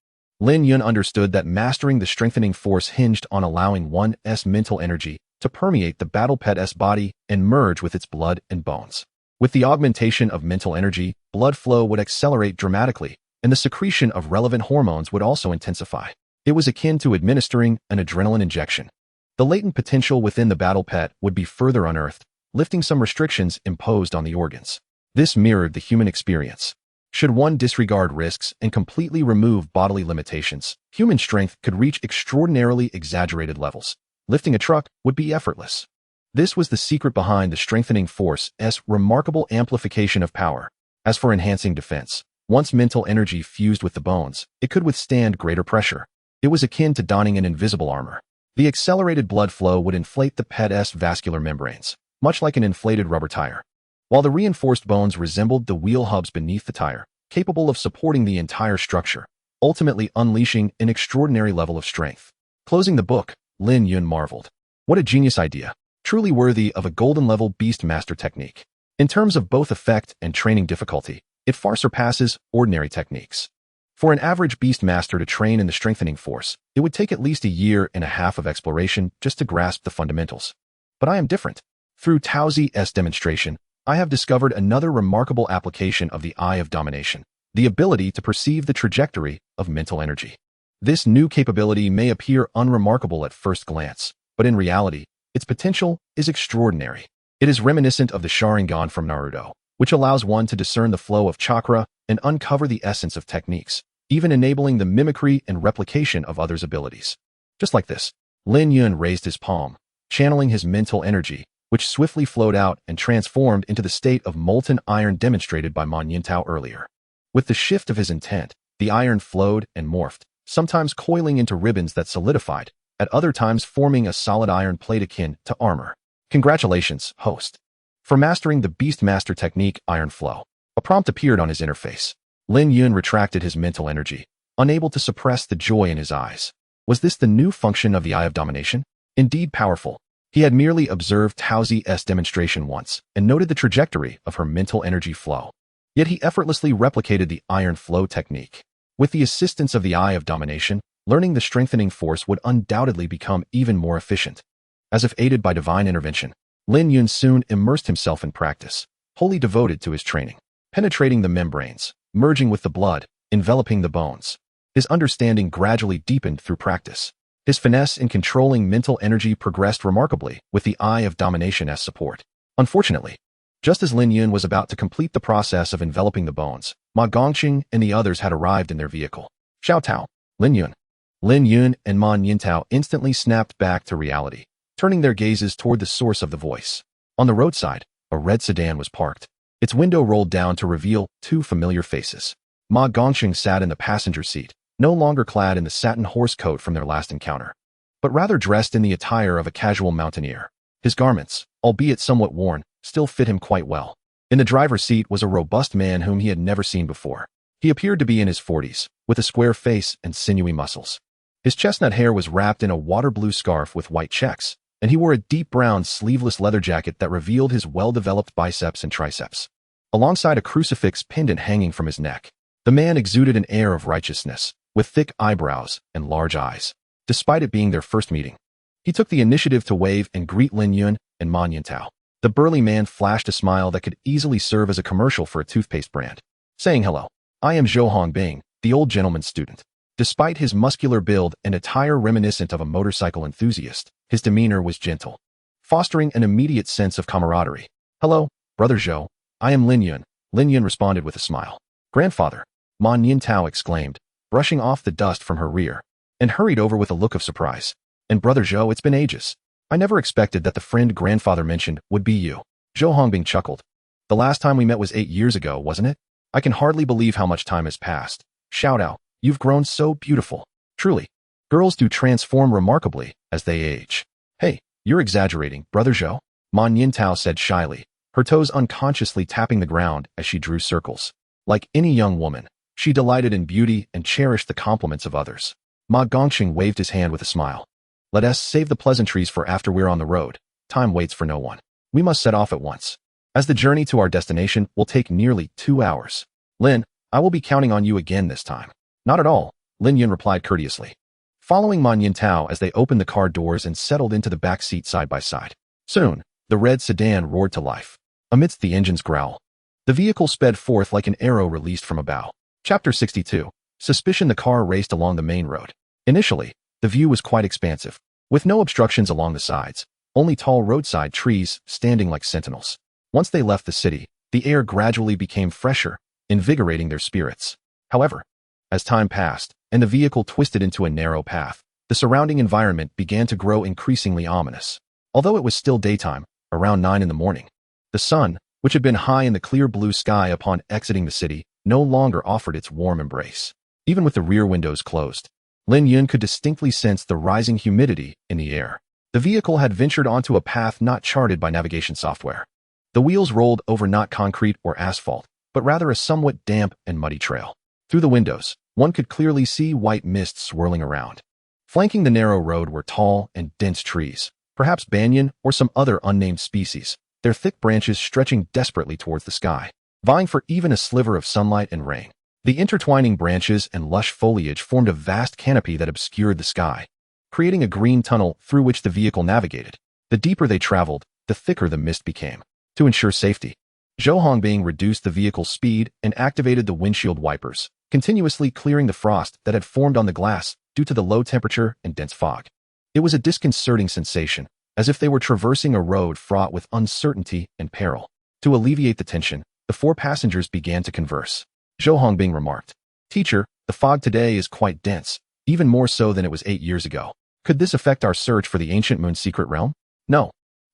Lin Yun understood that mastering the strengthening force hinged on allowing one's mental energy to permeate the battle pet's body and merge with its blood and bones. With the augmentation of mental energy, blood flow would accelerate dramatically, and the secretion of relevant hormones would also intensify. It was akin to administering an adrenaline injection. The latent potential within the battle pet would be further unearthed, lifting some restrictions imposed on the organs. This mirrored the human experience. Should one disregard risks and completely remove bodily limitations, human strength could reach extraordinarily exaggerated levels. Lifting a truck would be effortless. This was the secret behind the strengthening force's remarkable amplification of power. As for enhancing defense, once mental energy fused with the bones, it could withstand greater pressure. It was akin to donning an invisible armor. The accelerated blood flow would inflate the pet's vascular membranes, much like an inflated rubber tire, while the reinforced bones resembled the wheel hubs beneath the tire, capable of supporting the entire structure. ultimately unleashing an extraordinary level of strength. Closing the book, Lin Yun marveled. What a genius idea, truly worthy of a golden-level Beast Master technique. In terms of both effect and training difficulty, it far surpasses ordinary techniques. For an average Beast Master to train in the strengthening force, it would take at least a year and a half of exploration just to grasp the fundamentals. But I am different. Through Tao's demonstration, I have discovered another remarkable application of the Eye of Domination, the ability to perceive the trajectory of mental energy. This new capability may appear unremarkable at first glance, but in reality, its potential is extraordinary. It is reminiscent of the Sharingan from Naruto, which allows one to discern the flow of chakra and uncover the essence of techniques, even enabling the mimicry and replication of others' abilities. Just like this, Lin Yun raised his palm, channeling his mental energy, which swiftly flowed out and transformed into the state of molten iron demonstrated by Man Yintao earlier. With the shift of his intent, the iron flowed and morphed, sometimes coiling into ribbons that solidified, at other times forming a solid iron plate akin to armor. Congratulations, host, for mastering the Beast Master technique Iron Flow. A prompt appeared on his interface. Lin Yun retracted his mental energy, unable to suppress the joy in his eyes. Was this the new function of the Eye of Domination? Indeed powerful. He had merely observed Tao's demonstration once and noted the trajectory of her mental energy flow. Yet he effortlessly replicated the Iron Flow technique. With the assistance of the Eye of Domination, learning the strengthening force would undoubtedly become even more efficient. As if aided by divine intervention, Lin Yun soon immersed himself in practice, wholly devoted to his training, penetrating the membranes, merging with the blood, enveloping the bones. His understanding gradually deepened through practice. His finesse in controlling mental energy progressed remarkably with the Eye of Domination as support. Unfortunately, just as Lin Yun was about to complete the process of enveloping the bones, Ma Gongqing and the others had arrived in their vehicle. Xiao Tao, Lin Yun. Lin Yun and Man Yintao instantly snapped back to reality, turning their gazes toward the source of the voice. On the roadside, a red sedan was parked. Its window rolled down to reveal two familiar faces. Ma Gongqing sat in the passenger seat, no longer clad in the satin horse coat from their last encounter, but rather dressed in the attire of a casual mountaineer. His garments, albeit somewhat worn, still fit him quite well. In the driver's seat was a robust man whom he had never seen before. He appeared to be in his 40s, with a square face and sinewy muscles. His chestnut hair was wrapped in a water blue scarf with white checks, and he wore a deep brown sleeveless leather jacket that revealed his well-developed biceps and triceps, alongside a crucifix pendant hanging from his neck. The man exuded an air of righteousness, with thick eyebrows and large eyes. Despite it being their first meeting, he took the initiative to wave and greet Lin Yun and Man Yintao. The burly man flashed a smile that could easily serve as a commercial for a toothpaste brand, saying, "Hello, I am Zhou Hongbing, the old gentleman's student." Despite his muscular build and attire reminiscent of a motorcycle enthusiast, his demeanor was gentle, fostering an immediate sense of camaraderie. "Hello, Brother Zhou. I am Lin Yun." Lin Yun responded with a smile. "Grandfather," Man Yintao exclaimed, brushing off the dust from her rear, and hurried over with a look of surprise. "And Brother Zhou, it's been ages. I never expected that the friend grandfather mentioned would be you." Zhou Hongbing chuckled. "The last time we met was 8 years ago, wasn't it? I can hardly believe how much time has passed. Shout out, you've grown so beautiful. Truly, girls do transform remarkably as they age." "Hey, you're exaggerating, Brother Zhou," Man Yintao said shyly, her toes unconsciously tapping the ground as she drew circles. Like any young woman, she delighted in beauty and cherished the compliments of others. Ma Gongqing waved his hand with a smile. "Let us save the pleasantries for after we're on the road. Time waits for no one. We must set off at once, as the journey to our destination will take nearly 2 hours. Lin, I will be counting on you again this time." "Not at all," Lin Yun replied courteously, following Man Yintao as they opened the car doors and settled into the back seat side by side. Soon, the red sedan roared to life. Amidst the engine's growl, the vehicle sped forth like an arrow released from a bow. Chapter 62. Suspicion. The car raced along the main road. Initially, the view was quite expansive, with no obstructions along the sides, only tall roadside trees standing like sentinels. Once they left the city, the air gradually became fresher, invigorating their spirits. However, as time passed, and the vehicle twisted into a narrow path, the surrounding environment began to grow increasingly ominous. Although it was still daytime, around 9 in the morning, the sun, which had been high in the clear blue sky upon exiting the city, no longer offered its warm embrace. Even with the rear windows closed, Lin Yun could distinctly sense the rising humidity in the air. The vehicle had ventured onto a path not charted by navigation software. The wheels rolled over not concrete or asphalt, but rather a somewhat damp and muddy trail. Through the windows, One could clearly see white mist swirling around. Flanking the narrow road were tall and dense trees, perhaps banyan or some other unnamed species, their thick branches stretching desperately towards the sky, vying for even a sliver of sunlight and rain. The intertwining branches and lush foliage formed a vast canopy that obscured the sky, creating a green tunnel through which the vehicle navigated. The deeper they traveled, the thicker the mist became. To ensure safety, Zhou Hongbing reduced the vehicle's speed and activated the windshield wipers, continuously clearing the frost that had formed on the glass due to the low temperature and dense fog. It was a disconcerting sensation, as if they were traversing a road fraught with uncertainty and peril. To alleviate the tension, the four passengers began to converse. Zhou Hongbing remarked, "Teacher, the fog today is quite dense, even more so than it was 8 years ago. Could this affect our search for the ancient moon's secret realm?" "No.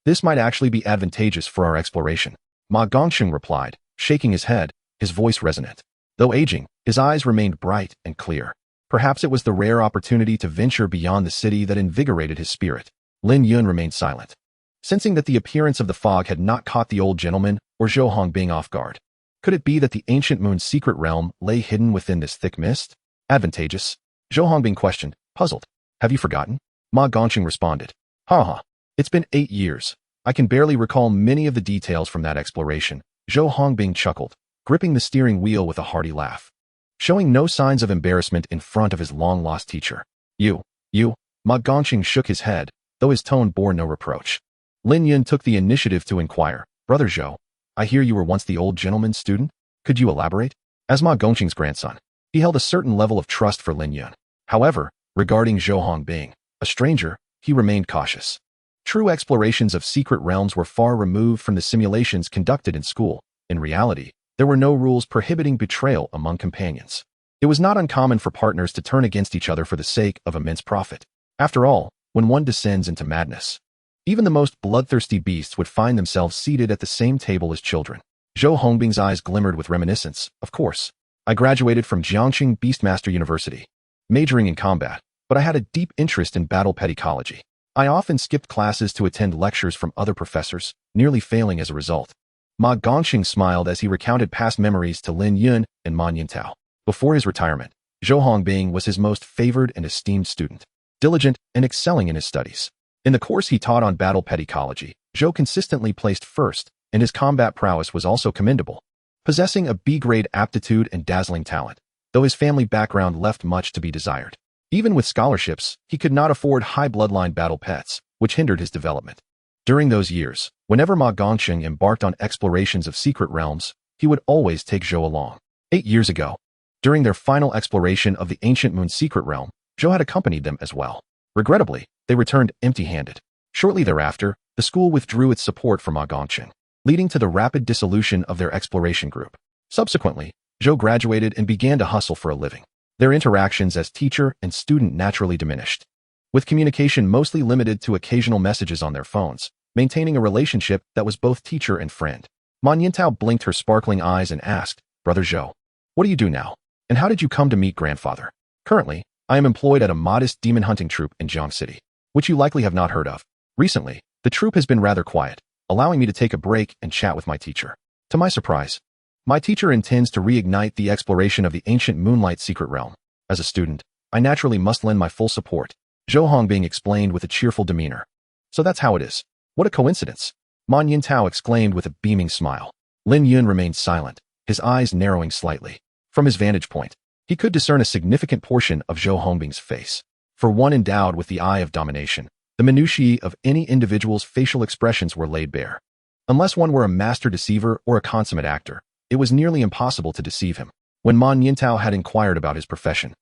This might actually be advantageous for our exploration," Ma Gongsheng replied, shaking his head, his voice resonant. Though aging, his eyes remained bright and clear. Perhaps it was the rare opportunity to venture beyond the city that invigorated his spirit. Lin Yun remained silent, sensing that the appearance of the fog had not caught the old gentleman or Zhou Hongbing off guard. Could it be that the ancient moon's secret realm lay hidden within this thick mist? Advantageous? Zhou Hongbing questioned, puzzled. "Have you forgotten?" Ma Gongsheng responded. "Ha. It's been 8 years. I can barely recall many of the details from that exploration." Zhou Hongbing chuckled, gripping the steering wheel with a hearty laugh, showing no signs of embarrassment in front of his long-lost teacher. You. Ma Gongsheng shook his head, though his tone bore no reproach. Lin Yun took the initiative to inquire, "Brother Zhou, I hear you were once the old gentleman's student. Could you elaborate?" As Ma Gongsheng's grandson, he held a certain level of trust for Lin Yun. However, regarding Zhou Hongbing, a stranger, he remained cautious. True explorations of secret realms were far removed from the simulations conducted in school. In reality, there were no rules prohibiting betrayal among companions. It was not uncommon for partners to turn against each other for the sake of immense profit. After all, when one descends into madness, even the most bloodthirsty beasts would find themselves seated at the same table as children. Zhou Hongbing's eyes glimmered with reminiscence. "Of course, I graduated from Jiangxing Beastmaster University, majoring in combat, but I had a deep interest in battle pedicology. I often skipped classes to attend lectures from other professors, nearly failing as a result." Ma Gongsheng smiled as he recounted past memories to Lin Yun and Man Yintao. Before his retirement, Zhou Hongbing was his most favored and esteemed student, diligent and excelling in his studies. In the course he taught on battle pedicology, Zhou consistently placed first, and his combat prowess was also commendable, possessing a B-grade aptitude and dazzling talent, though his family background left much to be desired. Even with scholarships, he could not afford high bloodline battle pets, which hindered his development. During those years, whenever Ma Gongsheng embarked on explorations of secret realms, he would always take Zhou along. 8 years ago, during their final exploration of the ancient moon's secret realm, Zhou had accompanied them as well. Regrettably, they returned empty-handed. Shortly thereafter, the school withdrew its support from Ma Gongsheng, leading to the rapid dissolution of their exploration group. Subsequently, Zhou graduated and began to hustle for a living. Their interactions as teacher and student naturally diminished, with communication mostly limited to occasional messages on their phones, maintaining a relationship that was both teacher and friend. Man Yintao blinked her sparkling eyes and asked, "Brother Zhou, what do you do now? And how did you come to meet grandfather?" "Currently, I am employed at a modest demon hunting troupe in Jiang City, which you likely have not heard of. Recently, the troupe has been rather quiet, allowing me to take a break and chat with my teacher. To my surprise, my teacher intends to reignite the exploration of the ancient moonlight secret realm. As a student, I naturally must lend my full support," Zhou Hongbing explained with a cheerful demeanor. "So that's how it is. What a coincidence," Man Yintao exclaimed with a beaming smile. Lin Yun remained silent, his eyes narrowing slightly. From his vantage point, he could discern a significant portion of Zhou Hongbing's face. For one endowed with the eye of domination, the minutiae of any individual's facial expressions were laid bare. Unless one were a master deceiver or a consummate actor, it was nearly impossible to deceive him. When Man Yintao had inquired about his profession,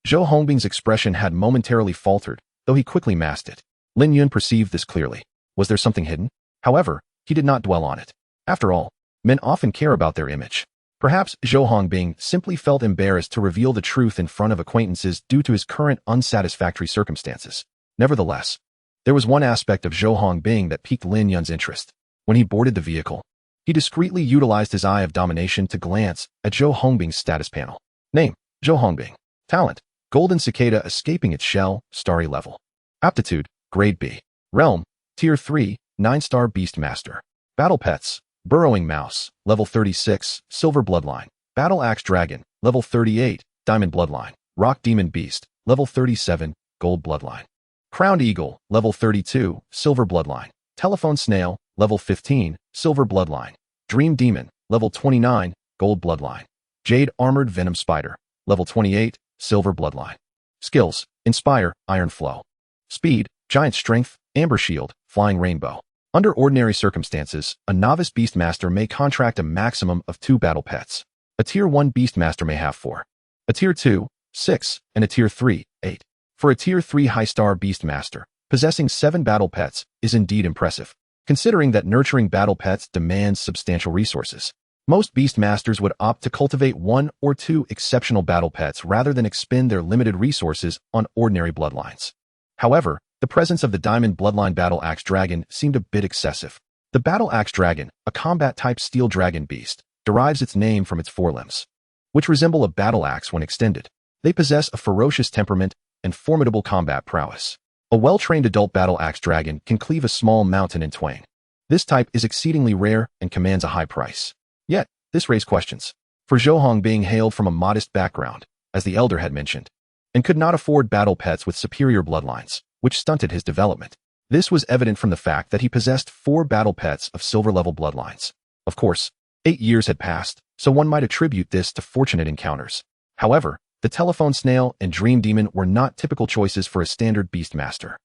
Zhou Hongbing's expression had momentarily faltered, though he quickly masked it. Lin Yun perceived this clearly. Was there something hidden? However, he did not dwell on it. After all, men often care about their image. Perhaps Zhou Hongbing simply felt embarrassed to reveal the truth in front of acquaintances due to his current unsatisfactory circumstances. Nevertheless, there was one aspect of Zhou Hongbing that piqued Lin Yun's interest. When he boarded the vehicle, he discreetly utilized his eye of domination to glance at Zhou Hongbing's status panel. Name, Zhou Hongbing. Talent, golden cicada escaping its shell, starry level. Aptitude, grade B. Realm, tier 3, 9-star beast master. Battle pets, burrowing mouse, level 36, silver bloodline. Battle axe dragon, level 38, Diamond Bloodline. Rock Demon Beast, level 37, Gold Bloodline. Crowned Eagle, level 32, Silver Bloodline. Telephone Snail, level 15, Silver Bloodline. Dream Demon, level 29, Gold Bloodline. Jade Armored Venom Spider, level 28, Silver Bloodline. Skills: Inspire, Iron Flow. Speed, Giant Strength, Amber Shield, Flying Rainbow. Under ordinary circumstances, a novice Beastmaster may contract a maximum of 2 battle pets. A Tier 1 Beastmaster may have 4. A Tier 2, 6, and a Tier 3, 8. For a Tier 3 high-star Beastmaster, possessing 7 battle pets is indeed impressive, considering that nurturing battle pets demands substantial resources. Most Beastmasters would opt to cultivate 1 or 2 exceptional battle pets rather than expend their limited resources on ordinary bloodlines. However, the presence of the Diamond Bloodline Battle Axe Dragon seemed a bit excessive. The Battle Axe Dragon, a combat-type steel dragon beast, derives its name from its forelimbs, which resemble a battle axe when extended. They possess a ferocious temperament and formidable combat prowess. A well-trained adult battle axe dragon can cleave a small mountain in twain. This type is exceedingly rare and commands a high price. Yet, this raised questions. For Zhou being hailed from a modest background, as the elder had mentioned, and could not afford battle pets with superior bloodlines, which stunted his development. This was evident from the fact that he possessed 4 battle pets of silver-level bloodlines. Of course, 8 years had passed, so one might attribute this to fortunate encounters. However, the Telephone Snail and Dream Demon were not typical choices for a standard Beastmaster.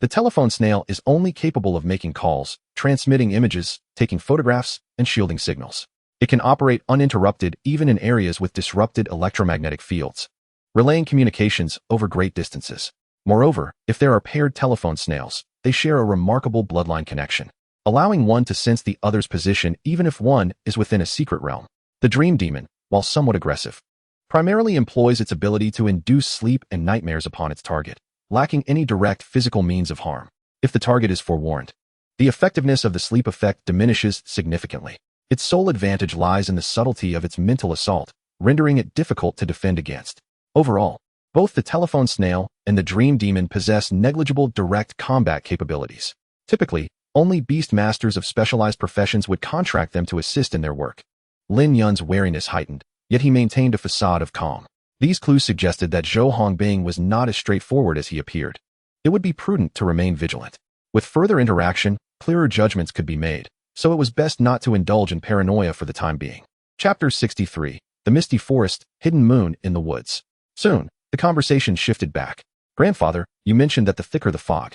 The Telephone Snail is only capable of making calls, transmitting images, taking photographs, and shielding signals. It can operate uninterrupted even in areas with disrupted electromagnetic fields, relaying communications over great distances. Moreover, if there are paired telephone snails, they share a remarkable bloodline connection, allowing one to sense the other's position even if one is within a secret realm. The Dream Demon, while somewhat aggressive, primarily employs its ability to induce sleep and nightmares upon its target, lacking any direct physical means of harm. If the target is forewarned, the effectiveness of the sleep effect diminishes significantly. Its sole advantage lies in the subtlety of its mental assault, rendering it difficult to defend against. Overall, both the Telephone Snail and the Dream Demon possess negligible direct combat capabilities. Typically, only Beastmasters of specialized professions would contract them to assist in their work. Lin Yun's wariness heightened, yet he maintained a facade of calm. These clues suggested that Zhou Hongbing was not as straightforward as he appeared. It would be prudent to remain vigilant. With further interaction, clearer judgments could be made, so it was best not to indulge in paranoia for the time being. Chapter 63. The Misty Forest, Hidden Moon in the Woods. Soon, the conversation shifted back. Grandfather, you mentioned that the thicker the fog,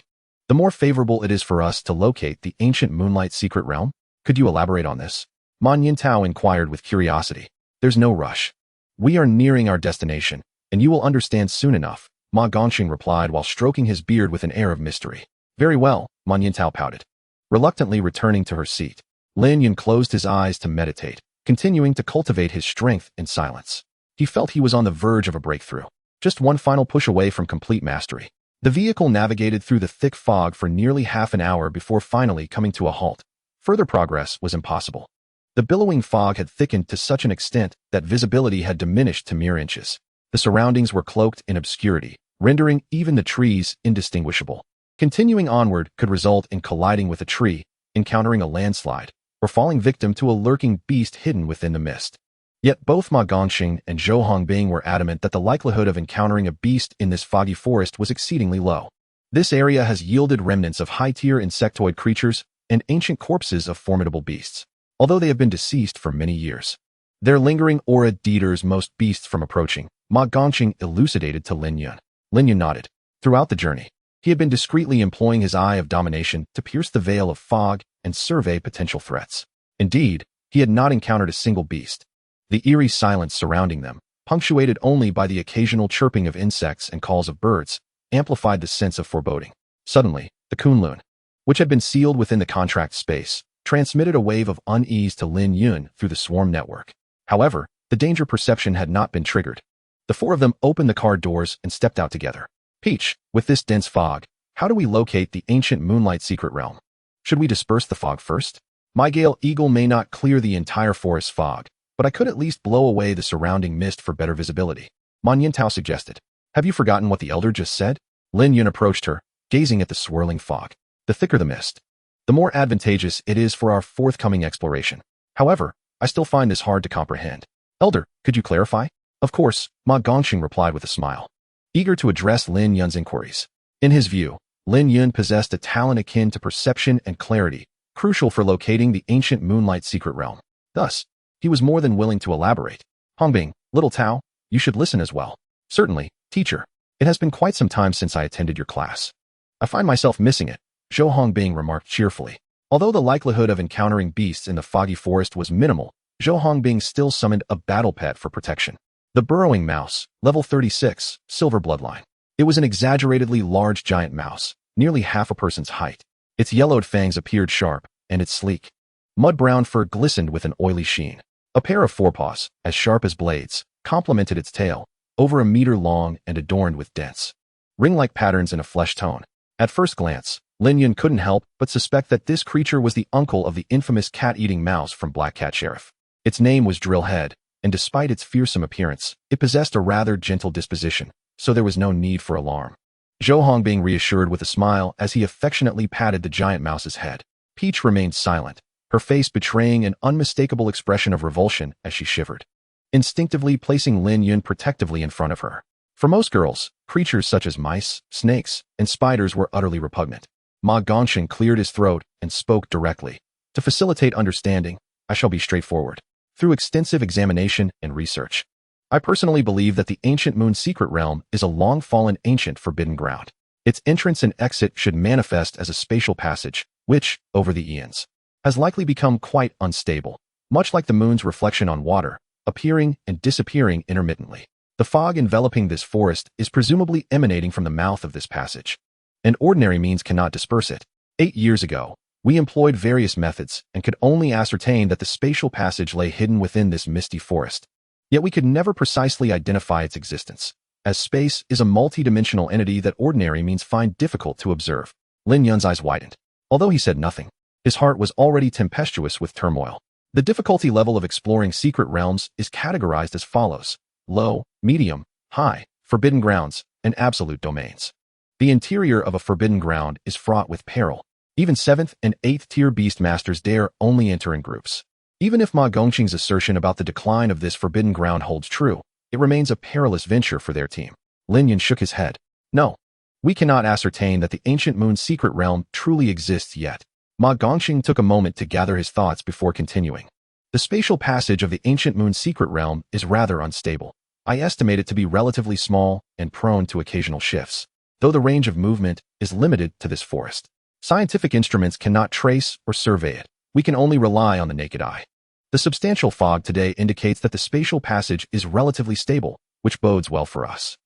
the more favorable it is for us to locate the ancient Moonlight Secret Realm. Could you elaborate on this? Ma Yintao inquired with curiosity. There's no rush. We are nearing our destination, and you will understand soon enough, Ma Gongxing replied while stroking his beard with an air of mystery. Very well, Ma Yintao pouted, reluctantly returning to her seat. Lin Yun closed his eyes to meditate, continuing to cultivate his strength in silence. He felt he was on the verge of a breakthrough. Just one final push away from complete mastery. The vehicle navigated through the thick fog for nearly half an hour before finally coming to a halt. Further progress was impossible. The billowing fog had thickened to such an extent that visibility had diminished to mere inches. The surroundings were cloaked in obscurity, rendering even the trees indistinguishable. Continuing onward could result in colliding with a tree, encountering a landslide, or falling victim to a lurking beast hidden within the mist. Yet both Ma Gongxing and Zhou Hongbing were adamant that the likelihood of encountering a beast in this foggy forest was exceedingly low. This area has yielded remnants of high-tier insectoid creatures and ancient corpses of formidable beasts, although they have been deceased for many years. Their lingering aura deters most beasts from approaching, Ma Gongxing elucidated to Lin Yun. Lin Yun nodded. Throughout the journey, he had been discreetly employing his eye of domination to pierce the veil of fog and survey potential threats. Indeed, he had not encountered a single beast. The eerie silence surrounding them, punctuated only by the occasional chirping of insects and calls of birds, amplified the sense of foreboding. Suddenly, the Kunlun, which had been sealed within the contract space, transmitted a wave of unease to Lin Yun through the swarm network. However, the danger perception had not been triggered. The 4 of them opened the car doors and stepped out together. Peach, with this dense fog, how do we locate the ancient Moonlight Secret Realm? Should we disperse the fog first? My Gale Eagle may not clear the entire forest fog, but I could at least blow away the surrounding mist for better visibility. Ma Yintao suggested. Have you forgotten what the elder just said? Lin Yun approached her, gazing at the swirling fog. The thicker the mist, the more advantageous it is for our forthcoming exploration. However, I still find this hard to comprehend. Elder, could you clarify? Of course, Ma Gongxing replied with a smile, eager to address Lin Yun's inquiries. In his view, Lin Yun possessed a talent akin to perception and clarity, crucial for locating the ancient Moonlight secret realm. Thus, he was more than willing to elaborate. Hongbing, little Tao, you should listen as well. Certainly, teacher. It has been quite some time since I attended your class. I find myself missing it, Zhou Hongbing remarked cheerfully. Although the likelihood of encountering beasts in the foggy forest was minimal, Zhou Hongbing still summoned a battle pet for protection. The burrowing mouse, level 36, silver bloodline. It was an exaggeratedly large giant mouse, nearly half a person's height. Its yellowed fangs appeared sharp, and its sleek, mud-brown fur glistened with an oily sheen. A pair of forepaws, as sharp as blades, complemented its tail, over a meter long and adorned with dense, ring-like patterns in a flesh tone. At first glance, Lin Yun couldn't help but suspect that this creature was the uncle of the infamous cat-eating mouse from Black Cat Sheriff. Its name was Drillhead, and despite its fearsome appearance, it possessed a rather gentle disposition, so there was no need for alarm. Zhou Hongbing reassured with a smile as he affectionately patted the giant mouse's head. Peach remained silent, her face betraying an unmistakable expression of revulsion as she shivered, instinctively placing Lin Yun protectively in front of her. For most girls, creatures such as mice, snakes, and spiders were utterly repugnant. Ma Gongxing cleared his throat and spoke directly. To facilitate understanding, I shall be straightforward. Through extensive examination and research, I personally believe that the ancient Moon secret realm is a long-fallen ancient forbidden ground. Its entrance and exit should manifest as a spatial passage, which, over the eons, has likely become quite unstable, much like the moon's reflection on water, appearing and disappearing intermittently. The fog enveloping this forest is presumably emanating from the mouth of this passage, and ordinary means cannot disperse it. 8 years ago, we employed various methods and could only ascertain that the spatial passage lay hidden within this misty forest. Yet we could never precisely identify its existence, as space is a multi-dimensional entity that ordinary means find difficult to observe. Lin Yun's eyes widened. Although he said nothing, his heart was already tempestuous with turmoil. The difficulty level of exploring secret realms is categorized as follows: low, medium, high, forbidden grounds, and absolute domains. The interior of a forbidden ground is fraught with peril. Even 7th and 8th tier beast masters dare only enter in groups. Even if Ma Gongqing's assertion about the decline of this forbidden ground holds true, it remains a perilous venture for their team. Lin Yun shook his head. No, we cannot ascertain that the ancient Moon secret realm truly exists yet. Ma Gongqing took a moment to gather his thoughts before continuing. The spatial passage of the ancient Moon secret realm is rather unstable. I estimate it to be relatively small and prone to occasional shifts, though the range of movement is limited to this forest. Scientific instruments cannot trace or survey it. We can only rely on the naked eye. The substantial fog today indicates that the spatial passage is relatively stable, which bodes well for us.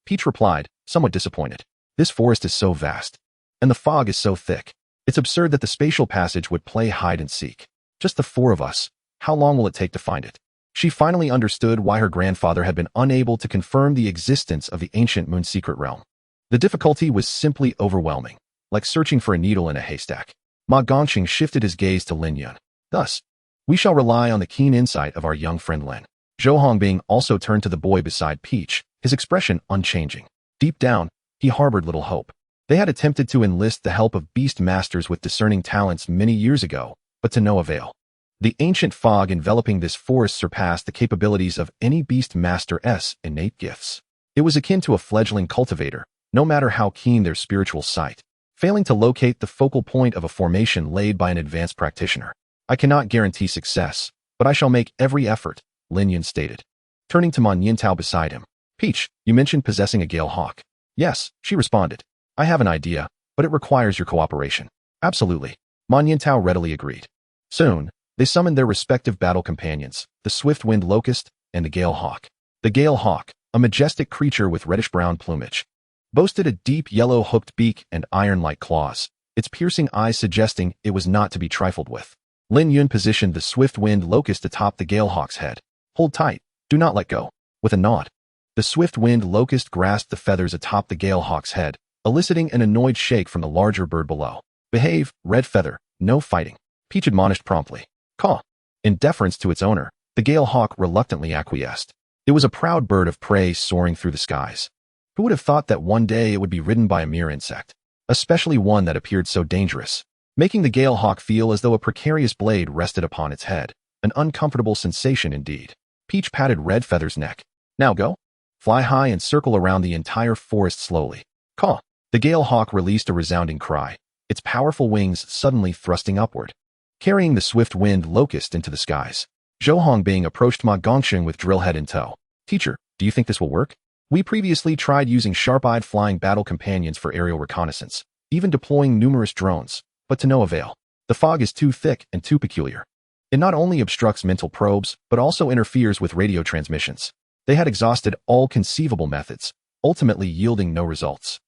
Peach replied, somewhat disappointed. This forest is so vast, and the fog is so thick. It's absurd that the spatial passage would play hide and seek. Just the 4 of us. How long will it take to find it? She finally understood why her grandfather had been unable to confirm the existence of the ancient Moon secret realm. The difficulty was simply overwhelming, like searching for a needle in a haystack. Ma Gongqing shifted his gaze to Lin Yun. Thus, we shall rely on the keen insight of our young friend Lin. Zhou Hongbing also turned to the boy beside Peach, his expression unchanging. Deep down, he harbored little hope. They had attempted to enlist the help of beast masters with discerning talents many years ago, but to no avail. The ancient fog enveloping this forest surpassed the capabilities of any beast master's innate gifts. It was akin to a fledgling cultivator, no matter how keen their spiritual sight, failing to locate the focal point of a formation laid by an advanced practitioner. I cannot guarantee success, but I shall make every effort, Lin Yun stated, turning to Man Yintao beside him. Peach, you mentioned possessing a Gale Hawk. Yes, she responded. I have an idea, but it requires your cooperation. Absolutely. Man Yintao readily agreed. Soon, they summoned their respective battle companions, the swift-winged locust and the Gale Hawk. The Gale Hawk, a majestic creature with reddish-brown plumage, boasted a deep yellow hooked beak and iron-like claws, its piercing eyes suggesting it was not to be trifled with. Lin Yun positioned the swift-winged locust atop the Gale Hawk's head. Hold tight. Do not let go. With a nod, the swift-winged locust grasped the feathers atop the Gale Hawk's head, eliciting an annoyed shake from the larger bird below. Behave, Red Feather. No fighting. Peach admonished promptly. Caw. In deference to its owner, the Gale Hawk reluctantly acquiesced. It was a proud bird of prey soaring through the skies. Who would have thought that one day it would be ridden by a mere insect, especially one that appeared so dangerous, making the Gale Hawk feel as though a precarious blade rested upon its head, an uncomfortable sensation indeed. Peach patted Red Feather's neck. Now go. Fly high and circle around the entire forest slowly. Caw. The Gale Hawk released a resounding cry, its powerful wings suddenly thrusting upward, carrying the swift-winged locust into the skies. Zhou Hongbing approached Ma Gongxing with drillhead in tow. Teacher, do you think this will work? We previously tried using sharp-eyed flying battle companions for aerial reconnaissance, even deploying numerous drones, but to no avail. The fog is too thick and too peculiar. It not only obstructs mental probes, but also interferes with radio transmissions. They had exhausted all conceivable methods, ultimately yielding no results.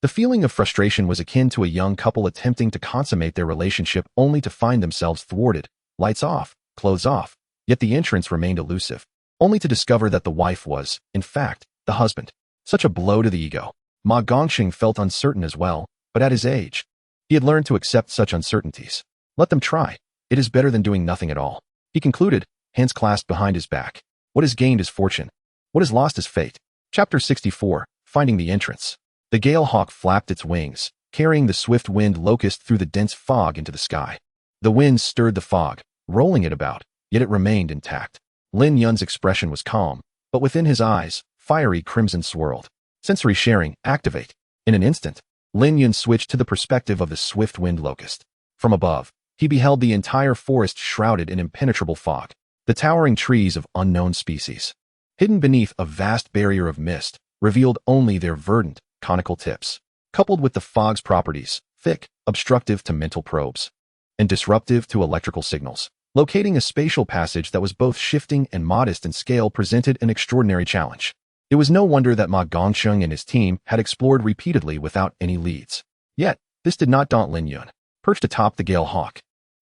The feeling of frustration was akin to a young couple attempting to consummate their relationship only to find themselves thwarted, lights off, clothes off, yet the entrance remained elusive, only to discover that the wife was, in fact, the husband. Such a blow to the ego. Ma Gongxing felt uncertain as well, but at his age, he had learned to accept such uncertainties. Let them try. It is better than doing nothing at all. He concluded, hands clasped behind his back. What is gained is fortune. What is lost is fate. Chapter 64, Finding the Entrance. The Gale Hawk flapped its wings, carrying the swift-winged locust through the dense fog into the sky. The wind stirred the fog, rolling it about, yet it remained intact. Lin Yun's expression was calm, but within his eyes, fiery crimson swirled. Sensory sharing, activate. In an instant, Lin Yun switched to the perspective of the swift-winged locust. From above, he beheld the entire forest shrouded in impenetrable fog, the towering trees of unknown species, hidden beneath a vast barrier of mist, revealed only their verdant, conical tips, coupled with the fog's properties, thick, obstructive to mental probes, and disruptive to electrical signals. Locating a spatial passage that was both shifting and modest in scale presented an extraordinary challenge. It was no wonder that Ma Gongxing and his team had explored repeatedly without any leads. Yet, this did not daunt Lin Yun. Perched atop the Gale Hawk,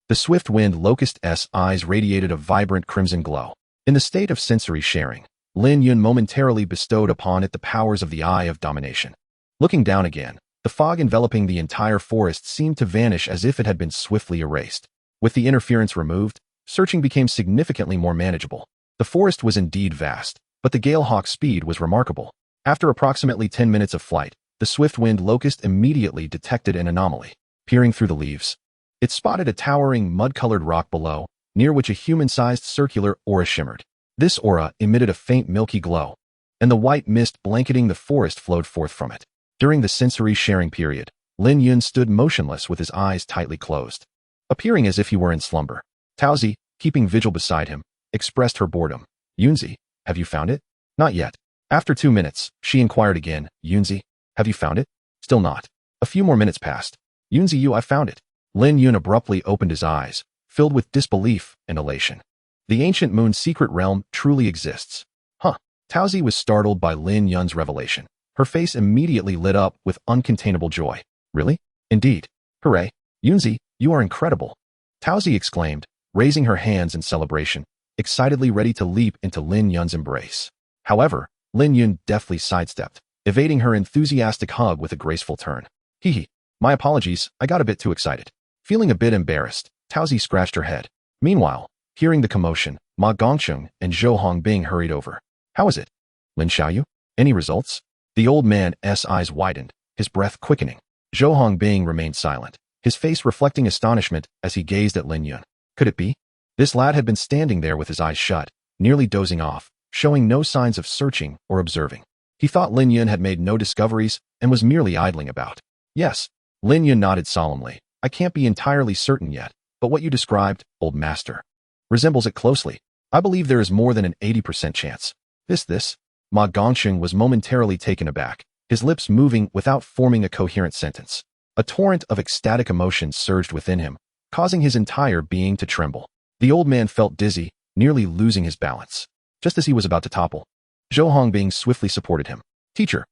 the swift-winged locust's eyes radiated a vibrant crimson glow. In the state of sensory sharing, Lin Yun momentarily bestowed upon it the powers of the Eye of Domination. Looking down again, the fog enveloping the entire forest seemed to vanish as if it had been swiftly erased. With the interference removed, searching became significantly more manageable. The forest was indeed vast, but the Gale Hawk's speed was remarkable. After approximately 10 minutes of flight, the swift-winged locust immediately detected an anomaly. Peering through the leaves, it spotted a towering, mud-colored rock below, near which a human-sized circular aura shimmered. This aura emitted a faint milky glow, and the white mist blanketing the forest flowed forth from it. During the sensory sharing period, Lin Yun stood motionless with his eyes tightly closed, appearing as if he were in slumber. Taozi, keeping vigil beside him, expressed her boredom. Yunzi, have you found it? Not yet. After 2 minutes, she inquired again. Yunzi, have you found it? Still not. A few more minutes passed. Yunzi, I found it. Lin Yun abruptly opened his eyes, filled with disbelief and elation. The ancient moon's secret realm truly exists. Huh. Taozi was startled by Lin Yun's revelation. Her face immediately lit up with uncontainable joy. Really? Indeed. Hooray. Yunzi, you are incredible. Taozi exclaimed, raising her hands in celebration, excitedly ready to leap into Lin Yun's embrace. However, Lin Yun deftly sidestepped, evading her enthusiastic hug with a graceful turn. Hee. My apologies, I got a bit too excited. Feeling a bit embarrassed, Taozi scratched her head. Meanwhile, hearing the commotion, Ma Gongxing and Zhou Hongbing hurried over. How is it? Lin Xiaoyu? Any results? The old man's eyes widened, his breath quickening. Zhou Hongbing remained silent, his face reflecting astonishment as he gazed at Lin Yun. Could it be? This lad had been standing there with his eyes shut, nearly dozing off, showing no signs of searching or observing. He thought Lin Yun had made no discoveries and was merely idling about. Yes. Lin Yun nodded solemnly. I can't be entirely certain yet, but what you described, old master, resembles it closely. I believe there is more than an 80% chance. This. Ma Gongxing was momentarily taken aback, his lips moving without forming a coherent sentence. A torrent of ecstatic emotion surged within him, causing his entire being to tremble. The old man felt dizzy, nearly losing his balance. Just as he was about to topple, Zhou Hongbing swiftly supported him. Teacher,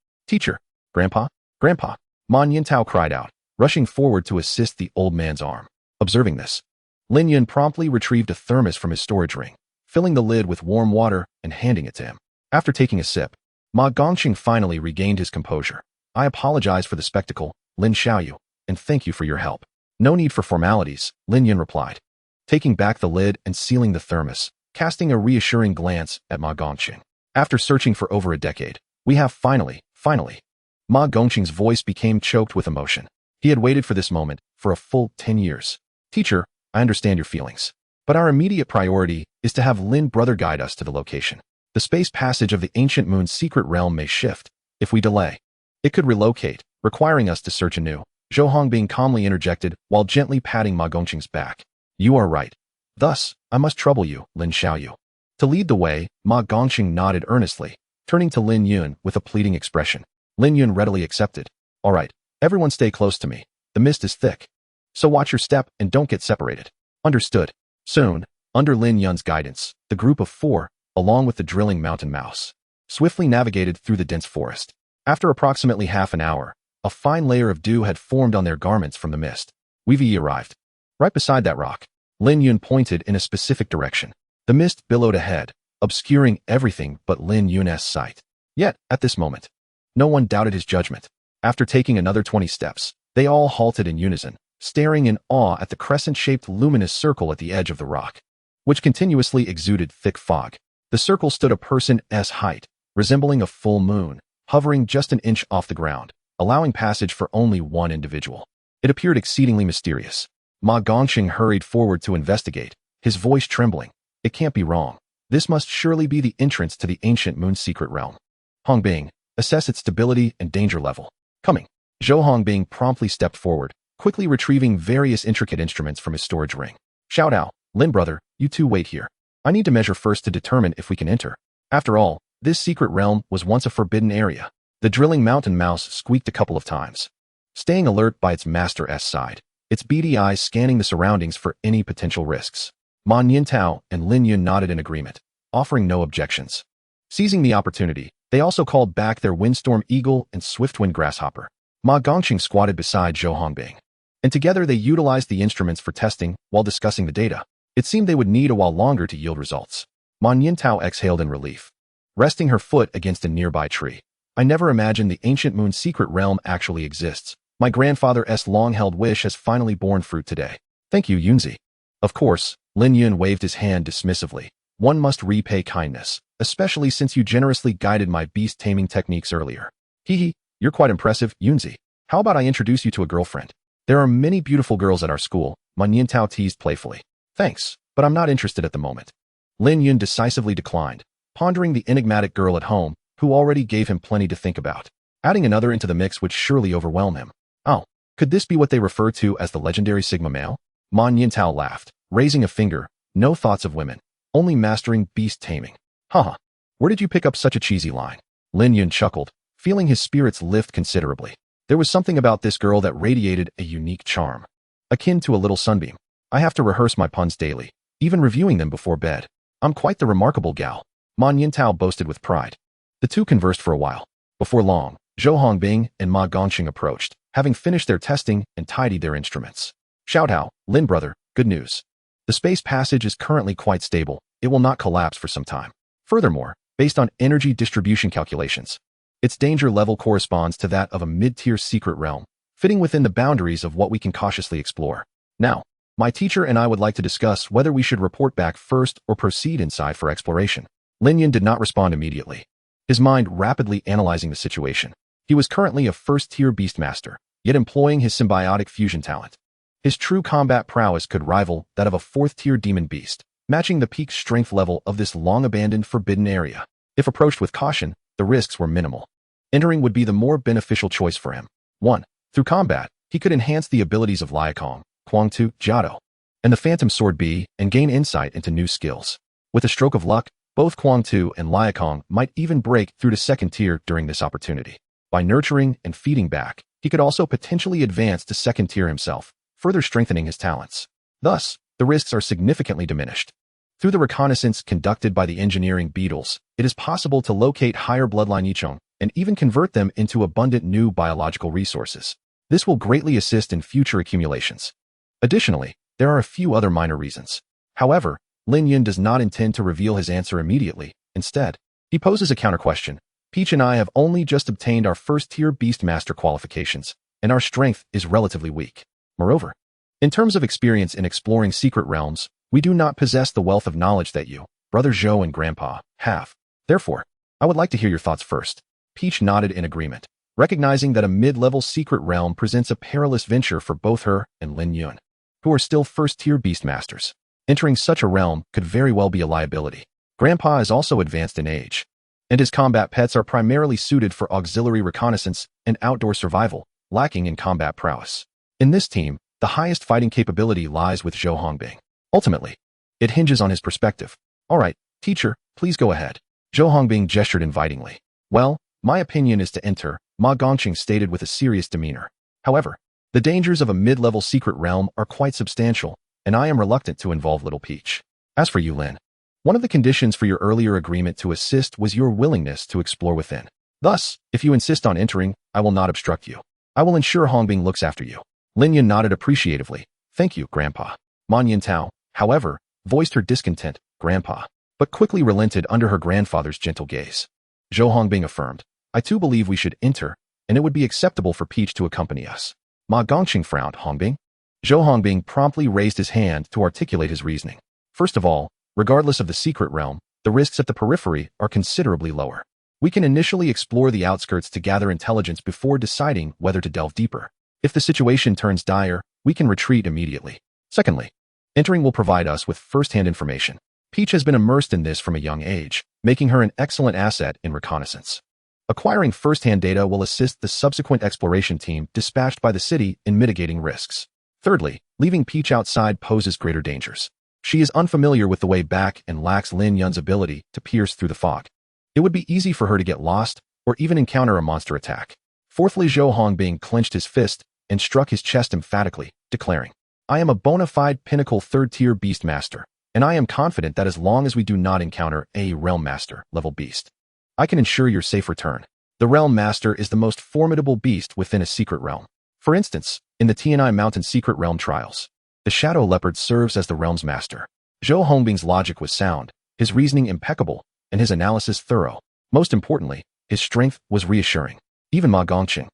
Grandpa. Ma Yintao cried out, rushing forward to assist the old man's arm. Observing this, Lin Yun promptly retrieved a thermos from his storage ring, filling the lid with warm water and handing it to him. After taking a sip, Ma Gongxing finally regained his composure. I apologize for the spectacle, Lin Xiaoyu, and thank you for your help. No need for formalities, Lin Yun replied, taking back the lid and sealing the thermos, casting a reassuring glance at Ma Gongxing. After searching for over a decade, we have finally. Ma Gongxing's voice became choked with emotion. He had waited for this moment for a full 10 years. Teacher, I understand your feelings, but our immediate priority is to have Lin brother guide us to the location. The space passage of the ancient moon's secret realm may shift. If we delay, it could relocate, requiring us to search anew. Zhou Hongbing calmly interjected while gently patting Ma Gongqing's back. You are right. Thus, I must trouble you, Lin Xiaoyu. To lead the way, Ma Gongqing nodded earnestly, turning to Lin Yun with a pleading expression. Lin Yun readily accepted. All right, everyone stay close to me. The mist is thick. So watch your step and don't get separated. Understood. Soon, under Lin Yun's guidance, the group of 4, along with the drilling mountain mouse, swiftly navigated through the dense forest. After approximately half an hour, a fine layer of dew had formed on their garments from the mist. We've arrived. Right beside that rock. Lin Yun pointed in a specific direction. The mist billowed ahead, obscuring everything but Lin Yun's sight. Yet, at this moment, no one doubted his judgment. After taking another 20 steps, they all halted in unison, staring in awe at the crescent-shaped luminous circle at the edge of the rock, which continuously exuded thick fog. The circle stood a person's height, resembling a full moon, hovering just an inch off the ground, allowing passage for only one individual. It appeared exceedingly mysterious. Ma Gongqing hurried forward to investigate, his voice trembling. It can't be wrong. This must surely be the entrance to the ancient moon's secret realm. Hongbing, assess its stability and danger level. Coming. Zhou Hongbing promptly stepped forward, quickly retrieving various intricate instruments from his storage ring. Shout out, Lin brother, you two wait here. I need to measure first to determine if we can enter. After all, this secret realm was once a forbidden area. The drilling mountain mouse squeaked a couple of times, staying alert by its master's side, its beady eyes scanning the surroundings for any potential risks. Ma Niantao and Lin Yun nodded in agreement, offering no objections. Seizing the opportunity, they also called back their windstorm eagle and swiftwind grasshopper. Ma Gongqing squatted beside Zhou Hongbing, and together they utilized the instruments for testing while discussing the data. It seemed they would need a while longer to yield results. Ma Niantao exhaled in relief, resting her foot against a nearby tree. I never imagined the ancient moon's secret realm actually exists. My grandfather's long-held wish has finally borne fruit today. Thank you, Yunzi. Of course, Lin Yun waved his hand dismissively. One must repay kindness, especially since you generously guided my beast taming techniques earlier. Hee, you're quite impressive, Yunzi. How about I introduce you to a girlfriend? There are many beautiful girls at our school, Ma Niantao teased playfully. Thanks, but I'm not interested at the moment. Lin Yun decisively declined, pondering the enigmatic girl at home, who already gave him plenty to think about. Adding another into the mix would surely overwhelm him. Oh, could this be what they refer to as the legendary Sigma male? Ma Niantao laughed, raising a finger. No thoughts of women, only mastering beast taming. Haha, where did you pick up such a cheesy line? Lin Yun chuckled, feeling his spirits lift considerably. There was something about this girl that radiated a unique charm, akin to a little sunbeam. I have to rehearse my puns daily, even reviewing them before bed. I'm quite the remarkable gal, Ma Niantao boasted with pride. The two conversed for a while. Before long, Zhou Hongbing and Ma Gongqing approached, having finished their testing and tidied their instruments. Shout out, Lin brother, good news. The space passage is currently quite stable. It will not collapse for some time. Furthermore, based on energy distribution calculations, its danger level corresponds to that of a mid-tier secret realm, fitting within the boundaries of what we can cautiously explore. Now, my teacher and I would like to discuss whether we should report back first or proceed inside for exploration. Lin Yun did not respond immediately, his mind rapidly analyzing the situation. He was currently a first-tier beastmaster, yet employing his symbiotic fusion talent. His true combat prowess could rival that of a fourth-tier demon beast, matching the peak strength level of this long-abandoned forbidden area. If approached with caution, the risks were minimal. Entering would be the more beneficial choice for him. 1. Through combat, he could enhance the abilities of Liakong, Kuangtu, Jiao, and the Phantom Sword B and gain insight into new skills. With a stroke of luck, both Kuangtu and Liakong might even break through to second tier during this opportunity. By nurturing and feeding back, he could also potentially advance to second tier himself, further strengthening his talents. Thus, the risks are significantly diminished. Through the reconnaissance conducted by the engineering beetles, it is possible to locate higher bloodline Yichong and even convert them into abundant new biological resources. This will greatly assist in future accumulations. Additionally, there are a few other minor reasons. However, Lin Yun does not intend to reveal his answer immediately. Instead, he poses a counter-question. Peach and I have only just obtained our first-tier Beastmaster qualifications, and our strength is relatively weak. Moreover, in terms of experience in exploring secret realms, we do not possess the wealth of knowledge that you, Brother Zhou and Grandpa, have. Therefore, I would like to hear your thoughts first. Peach nodded in agreement, recognizing that a mid-level secret realm presents a perilous venture for both her and Lin Yun, who are still first-tier Beastmasters. Entering such a realm could very well be a liability. Grandpa is also advanced in age, and his combat pets are primarily suited for auxiliary reconnaissance and outdoor survival, lacking in combat prowess. In this team, the highest fighting capability lies with Zhou Hongbing. Ultimately, it hinges on his perspective. All right, teacher, please go ahead. Zhou Hongbing gestured invitingly. Well, my opinion is to enter, Ma Gongqing stated with a serious demeanor. However, the dangers of a mid-level secret realm are quite substantial, and I am reluctant to involve Little Peach. As for you, Lin, one of the conditions for your earlier agreement to assist was your willingness to explore within. Thus, if you insist on entering, I will not obstruct you. I will ensure Hongbing looks after you. Lin Yun nodded appreciatively. Thank you, Grandpa. Ma Yintao, however, voiced her discontent, Grandpa, but quickly relented under her grandfather's gentle gaze. Zhou Hongbing affirmed, I too believe we should enter, and it would be acceptable for Peach to accompany us. Ma Gongqing frowned. Hongbing? Zhou Hongbing promptly raised his hand to articulate his reasoning. First of all, regardless of the secret realm, the risks at the periphery are considerably lower. We can initially explore the outskirts to gather intelligence before deciding whether to delve deeper. If the situation turns dire, we can retreat immediately. Secondly, entering will provide us with first-hand information. Peach has been immersed in this from a young age, making her an excellent asset in reconnaissance. Acquiring first-hand data will assist the subsequent exploration team dispatched by the city in mitigating risks. Thirdly, leaving Peach outside poses greater dangers. She is unfamiliar with the way back and lacks Lin Yun's ability to pierce through the fog. It would be easy for her to get lost or even encounter a monster attack. Fourthly, Zhou Hongbing clenched his fist and struck his chest emphatically, declaring, I am a bona fide pinnacle third-tier beast master, and I am confident that as long as we do not encounter a realm master level beast, I can ensure your safe return. The realm master is the most formidable beast within a secret realm. For instance, in the Tianai Mountain secret realm trials, the shadow leopard serves as the realm's master. Zhou Hongbing's logic was sound, his reasoning impeccable, and his analysis thorough. Most importantly, his strength was reassuring. Even Ma Gongqing,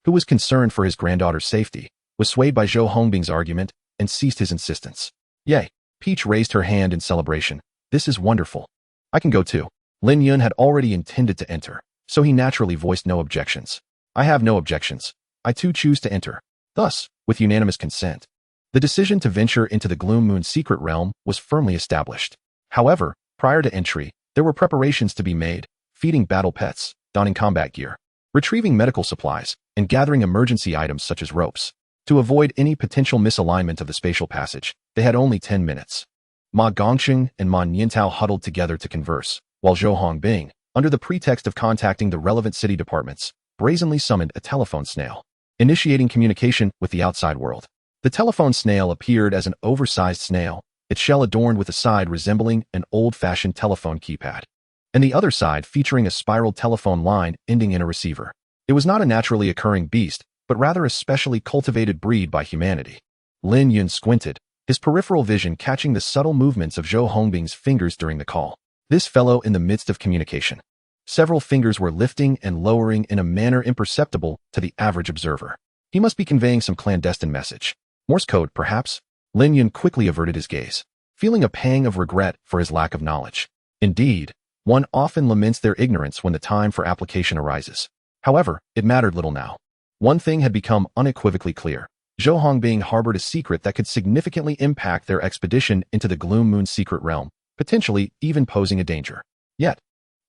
who was concerned for his granddaughter's safety, was swayed by Zhou Hongbing's argument and ceased his insistence. Yay! Peach raised her hand in celebration. This is wonderful. I can go too. Lin Yun had already intended to enter, so he naturally voiced no objections. I have no objections. I too choose to enter. Thus, with unanimous consent, the decision to venture into the Gloom Moon secret realm was firmly established. However, prior to entry, there were preparations to be made, feeding battle pets, donning combat gear, retrieving medical supplies, and gathering emergency items such as ropes. To avoid any potential misalignment of the spatial passage, they had only 10 minutes. Ma Gongqing and Ma Yintao huddled together to converse, while Zhou Hongbing, under the pretext of contacting the relevant city departments, brazenly summoned a telephone snail, initiating communication with the outside world. The telephone snail appeared as an oversized snail, its shell adorned with a side resembling an old-fashioned telephone keypad, and the other side featuring a spiral telephone line ending in a receiver. It was not a naturally occurring beast, but rather a specially cultivated breed by humanity. Lin Yun squinted, his peripheral vision catching the subtle movements of Zhou Hongbing's fingers during the call. This fellow in the midst of communication. Several fingers were lifting and lowering in a manner imperceptible to the average observer. He must be conveying some clandestine message. Morse code, perhaps? Lin Yun quickly averted his gaze, feeling a pang of regret for his lack of knowledge. Indeed, one often laments their ignorance when the time for application arises. However, it mattered little now. One thing had become unequivocally clear. Zhou Hongbing harbored a secret that could significantly impact their expedition into the Gloom Moon secret realm, potentially even posing a danger. Yet,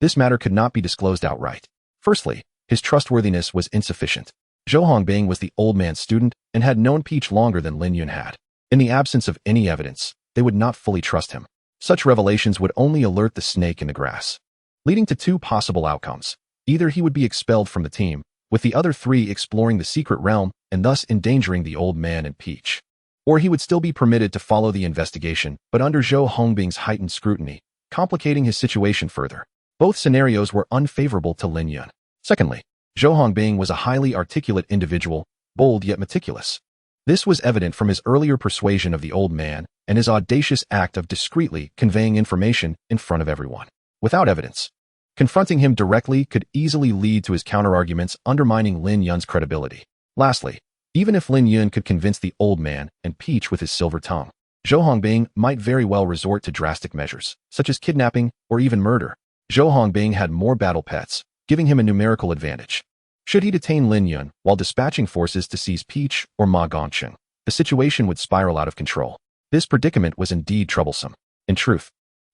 this matter could not be disclosed outright. Firstly, his trustworthiness was insufficient. Zhou Hongbing was the old man's student and had known Peach longer than Lin Yun had. In the absence of any evidence, they would not fully trust him. Such revelations would only alert the snake in the grass, leading to two possible outcomes. Either he would be expelled from the team, with the other three exploring the secret realm and thus endangering the old man and Peach, or he would still be permitted to follow the investigation, but under Zhou Hongbing's heightened scrutiny, complicating his situation further. Both scenarios were unfavorable to Lin Yun. Secondly, Zhou Hongbing was a highly articulate individual, bold yet meticulous. This was evident from his earlier persuasion of the old man and his audacious act of discreetly conveying information in front of everyone. Without evidence, confronting him directly could easily lead to his counterarguments undermining Lin Yun's credibility. Lastly, even if Lin Yun could convince the old man and Peach with his silver tongue, Zhou Hongbing might very well resort to drastic measures, such as kidnapping or even murder. Zhou Hongbing had more battle pets, giving him a numerical advantage. Should he detain Lin Yun while dispatching forces to seize Peach or Ma Gongqing, the situation would spiral out of control. This predicament was indeed troublesome. In truth,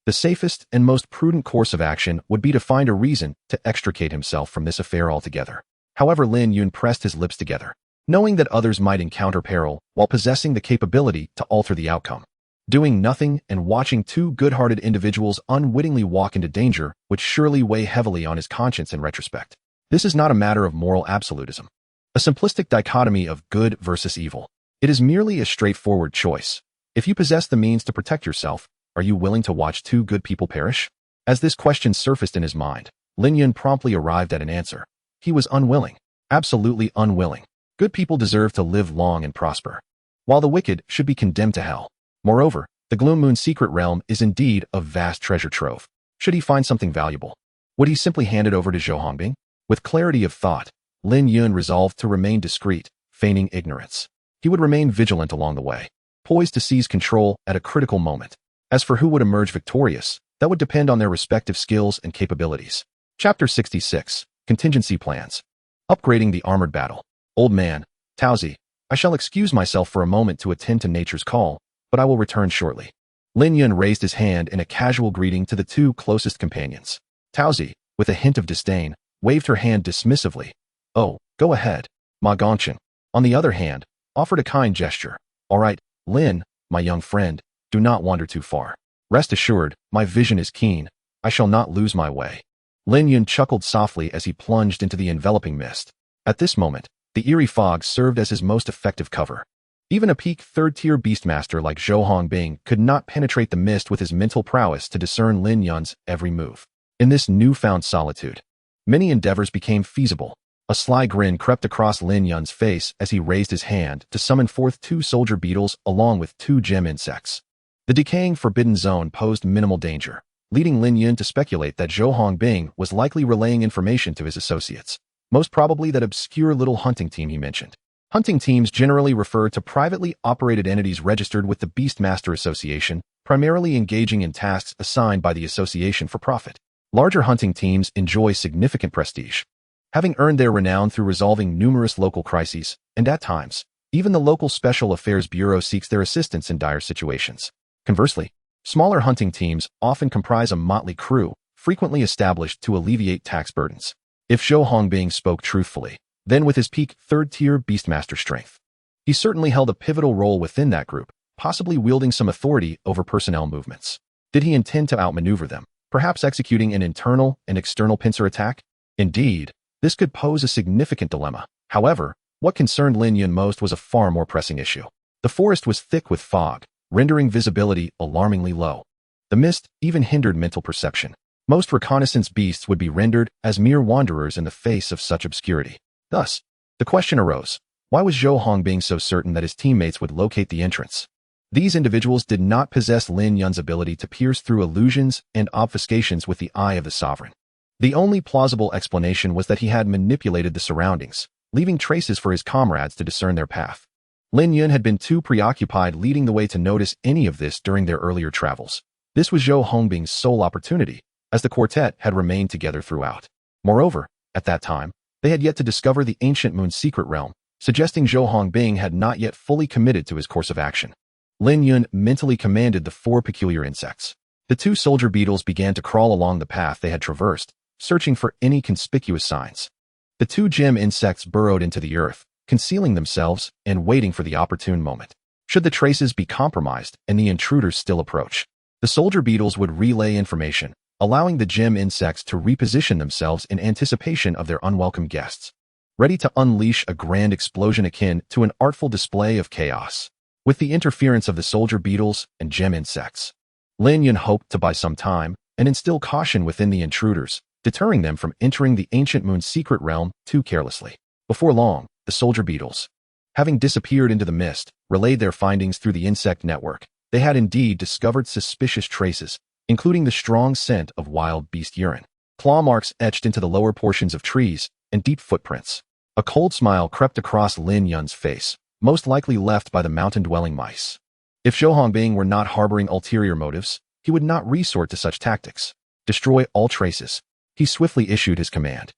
The safest and most prudent course of action would be to find a reason to extricate himself from this affair altogether. However, Lin Yun pressed his lips together, knowing that others might encounter peril while possessing the capability to alter the outcome. Doing nothing and watching two good-hearted individuals unwittingly walk into danger would surely weigh heavily on his conscience in retrospect. This is not a matter of moral absolutism, a simplistic dichotomy of good versus evil. It is merely a straightforward choice. If you possess the means to protect yourself, are you willing to watch two good people perish? As this question surfaced in his mind, Lin Yun promptly arrived at an answer. He was unwilling, absolutely unwilling. Good people deserve to live long and prosper, while the wicked should be condemned to hell. Moreover, the Gloom Moon secret realm is indeed a vast treasure trove. Should he find something valuable, would he simply hand it over to Zhou Hongbing? With clarity of thought, Lin Yun resolved to remain discreet, feigning ignorance. He would remain vigilant along the way, poised to seize control at a critical moment. As for who would emerge victorious, that would depend on their respective skills and capabilities. Chapter 66. Contingency Plans. Upgrading the Armored Battle. Old man, Taozi, I shall excuse myself for a moment to attend to nature's call, but I will return shortly. Lin Yun raised his hand in a casual greeting to the two closest companions. Taozi, with a hint of disdain, waved her hand dismissively. Oh, go ahead, Ma Gongchen. On the other hand, offered a kind gesture. All right, Lin, my young friend, do not wander too far. Rest assured, my vision is keen. I shall not lose my way. Lin Yun chuckled softly as he plunged into the enveloping mist. At this moment, the eerie fog served as his most effective cover. Even a peak third-tier beastmaster like Zhou Hongbing could not penetrate the mist with his mental prowess to discern Lin Yun's every move. In this newfound solitude, many endeavors became feasible. A sly grin crept across Lin Yun's face as he raised his hand to summon forth two soldier beetles along with two gem insects. The decaying forbidden zone posed minimal danger, leading Lin Yun to speculate that Zhou Hongbing was likely relaying information to his associates, most probably that obscure little hunting team he mentioned. Hunting teams generally refer to privately operated entities registered with the Beastmaster Association, primarily engaging in tasks assigned by the association for profit. Larger hunting teams enjoy significant prestige, having earned their renown through resolving numerous local crises, and at times, even the local Special Affairs Bureau seeks their assistance in dire situations. Conversely, smaller hunting teams often comprise a motley crew, frequently established to alleviate tax burdens. If Zhou Hongbing spoke truthfully, then with his peak third-tier Beastmaster strength, he certainly held a pivotal role within that group, possibly wielding some authority over personnel movements. Did he intend to outmaneuver them, perhaps executing an internal and external pincer attack? Indeed, this could pose a significant dilemma. However, what concerned Lin Yun most was a far more pressing issue. The forest was thick with fog, rendering visibility alarmingly low. The mist even hindered mental perception. Most reconnaissance beasts would be rendered as mere wanderers in the face of such obscurity. Thus, the question arose, why was Zhou Hongbing so certain that his teammates would locate the entrance? These individuals did not possess Lin Yun's ability to pierce through illusions and obfuscations with the eye of the sovereign. The only plausible explanation was that he had manipulated the surroundings, leaving traces for his comrades to discern their path. Lin Yun had been too preoccupied leading the way to notice any of this during their earlier travels. This was Zhou Hongbing's sole opportunity, as the quartet had remained together throughout. Moreover, at that time, they had yet to discover the ancient moon secret realm, suggesting Zhou Hongbing had not yet fully committed to his course of action. Lin Yun mentally commanded the four peculiar insects. The two soldier beetles began to crawl along the path they had traversed, searching for any conspicuous signs. The two gem insects burrowed into the earth, concealing themselves and waiting for the opportune moment. Should the traces be compromised and the intruders still approach, the soldier beetles would relay information, allowing the gem insects to reposition themselves in anticipation of their unwelcome guests, ready to unleash a grand explosion akin to an artful display of chaos. With the interference of the soldier beetles and gem insects, Lin Yun hoped to buy some time and instill caution within the intruders, deterring them from entering the ancient moon secret realm too carelessly. Before long, the soldier beetles, having disappeared into the mist, relayed their findings through the insect network. They had indeed discovered suspicious traces, including the strong scent of wild beast urine, claw marks etched into the lower portions of trees, and deep footprints. A cold smile crept across Lin Yun's face, most likely left by the mountain-dwelling mice. If Zhou Hongbing were not harboring ulterior motives, he would not resort to such tactics. Destroy all traces. He swiftly issued his command,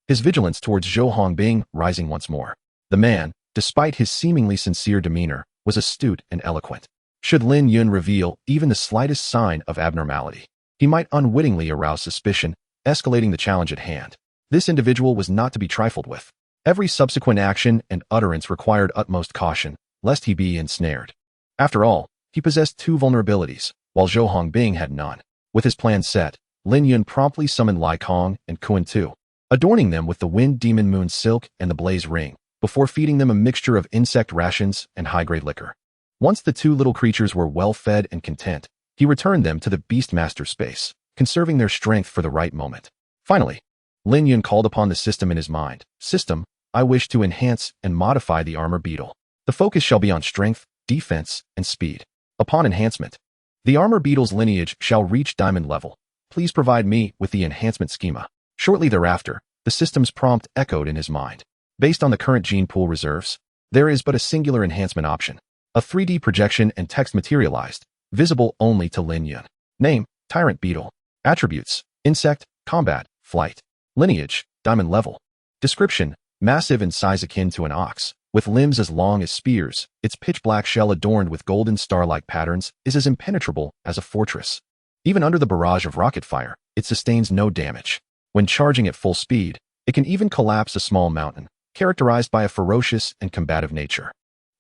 his vigilance towards Zhou Hongbing rising once more. The man, despite his seemingly sincere demeanor, was astute and eloquent. Should Lin Yun reveal even the slightest sign of abnormality, he might unwittingly arouse suspicion, escalating the challenge at hand. This individual was not to be trifled with. Every subsequent action and utterance required utmost caution, lest he be ensnared. After all, he possessed two vulnerabilities, while Zhou Hongbing had none. With his plan set, Lin Yun promptly summoned Lai Kong and Kuan Tu, adorning them with the Wind Demon Moon Silk and the Blaze Ring, before feeding them a mixture of insect rations and high-grade liquor. Once the two little creatures were well fed and content, he returned them to the Beastmaster space, conserving their strength for the right moment. Finally, Lin Yun called upon the system in his mind. System, I wish to enhance and modify the armor beetle. The focus shall be on strength, defense, and speed. Upon enhancement, the armor beetle's lineage shall reach diamond level. Please provide me with the enhancement schema. Shortly thereafter, the system's prompt echoed in his mind. Based on the current gene pool reserves, there is but a singular enhancement option. A 3D projection and text materialized, visible only to Lin Yun. Name, Tyrant Beetle. Attributes, Insect, Combat, Flight. Lineage, Diamond Level. Description, massive in size akin to an ox, with limbs as long as spears. Its pitch-black shell adorned with golden star-like patterns is as impenetrable as a fortress. Even under the barrage of rocket fire, it sustains no damage. When charging at full speed, it can even collapse a small mountain, characterized by a ferocious and combative nature.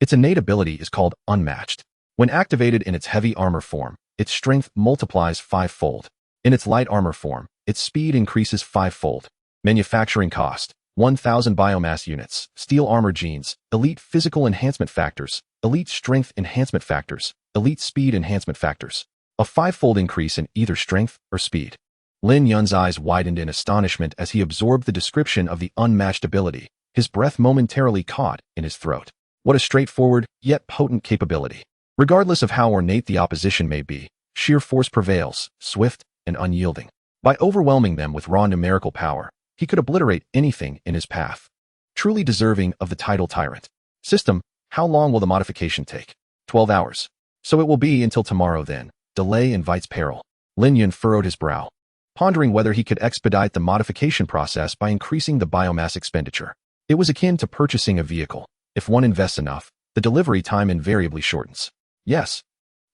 Its innate ability is called Unmatched. When activated in its heavy armor form, its strength multiplies fivefold. In its light armor form, its speed increases fivefold. Manufacturing cost, 1,000 biomass units, steel armor genes, elite physical enhancement factors, elite strength enhancement factors, elite speed enhancement factors. A fivefold increase in either strength or speed. Lin Yun's eyes widened in astonishment as he absorbed the description of the unmatched ability. His breath momentarily caught in his throat. What a straightforward, yet potent capability. Regardless of how ornate the opposition may be, sheer force prevails, swift and unyielding. By overwhelming them with raw numerical power, he could obliterate anything in his path. Truly deserving of the title Tyrant. System, how long will the modification take? 12 hours. So it will be until tomorrow then. Delay invites peril. Lin Yun furrowed his brow, pondering whether he could expedite the modification process by increasing the biomass expenditure. It was akin to purchasing a vehicle. If one invests enough, the delivery time invariably shortens. Yes.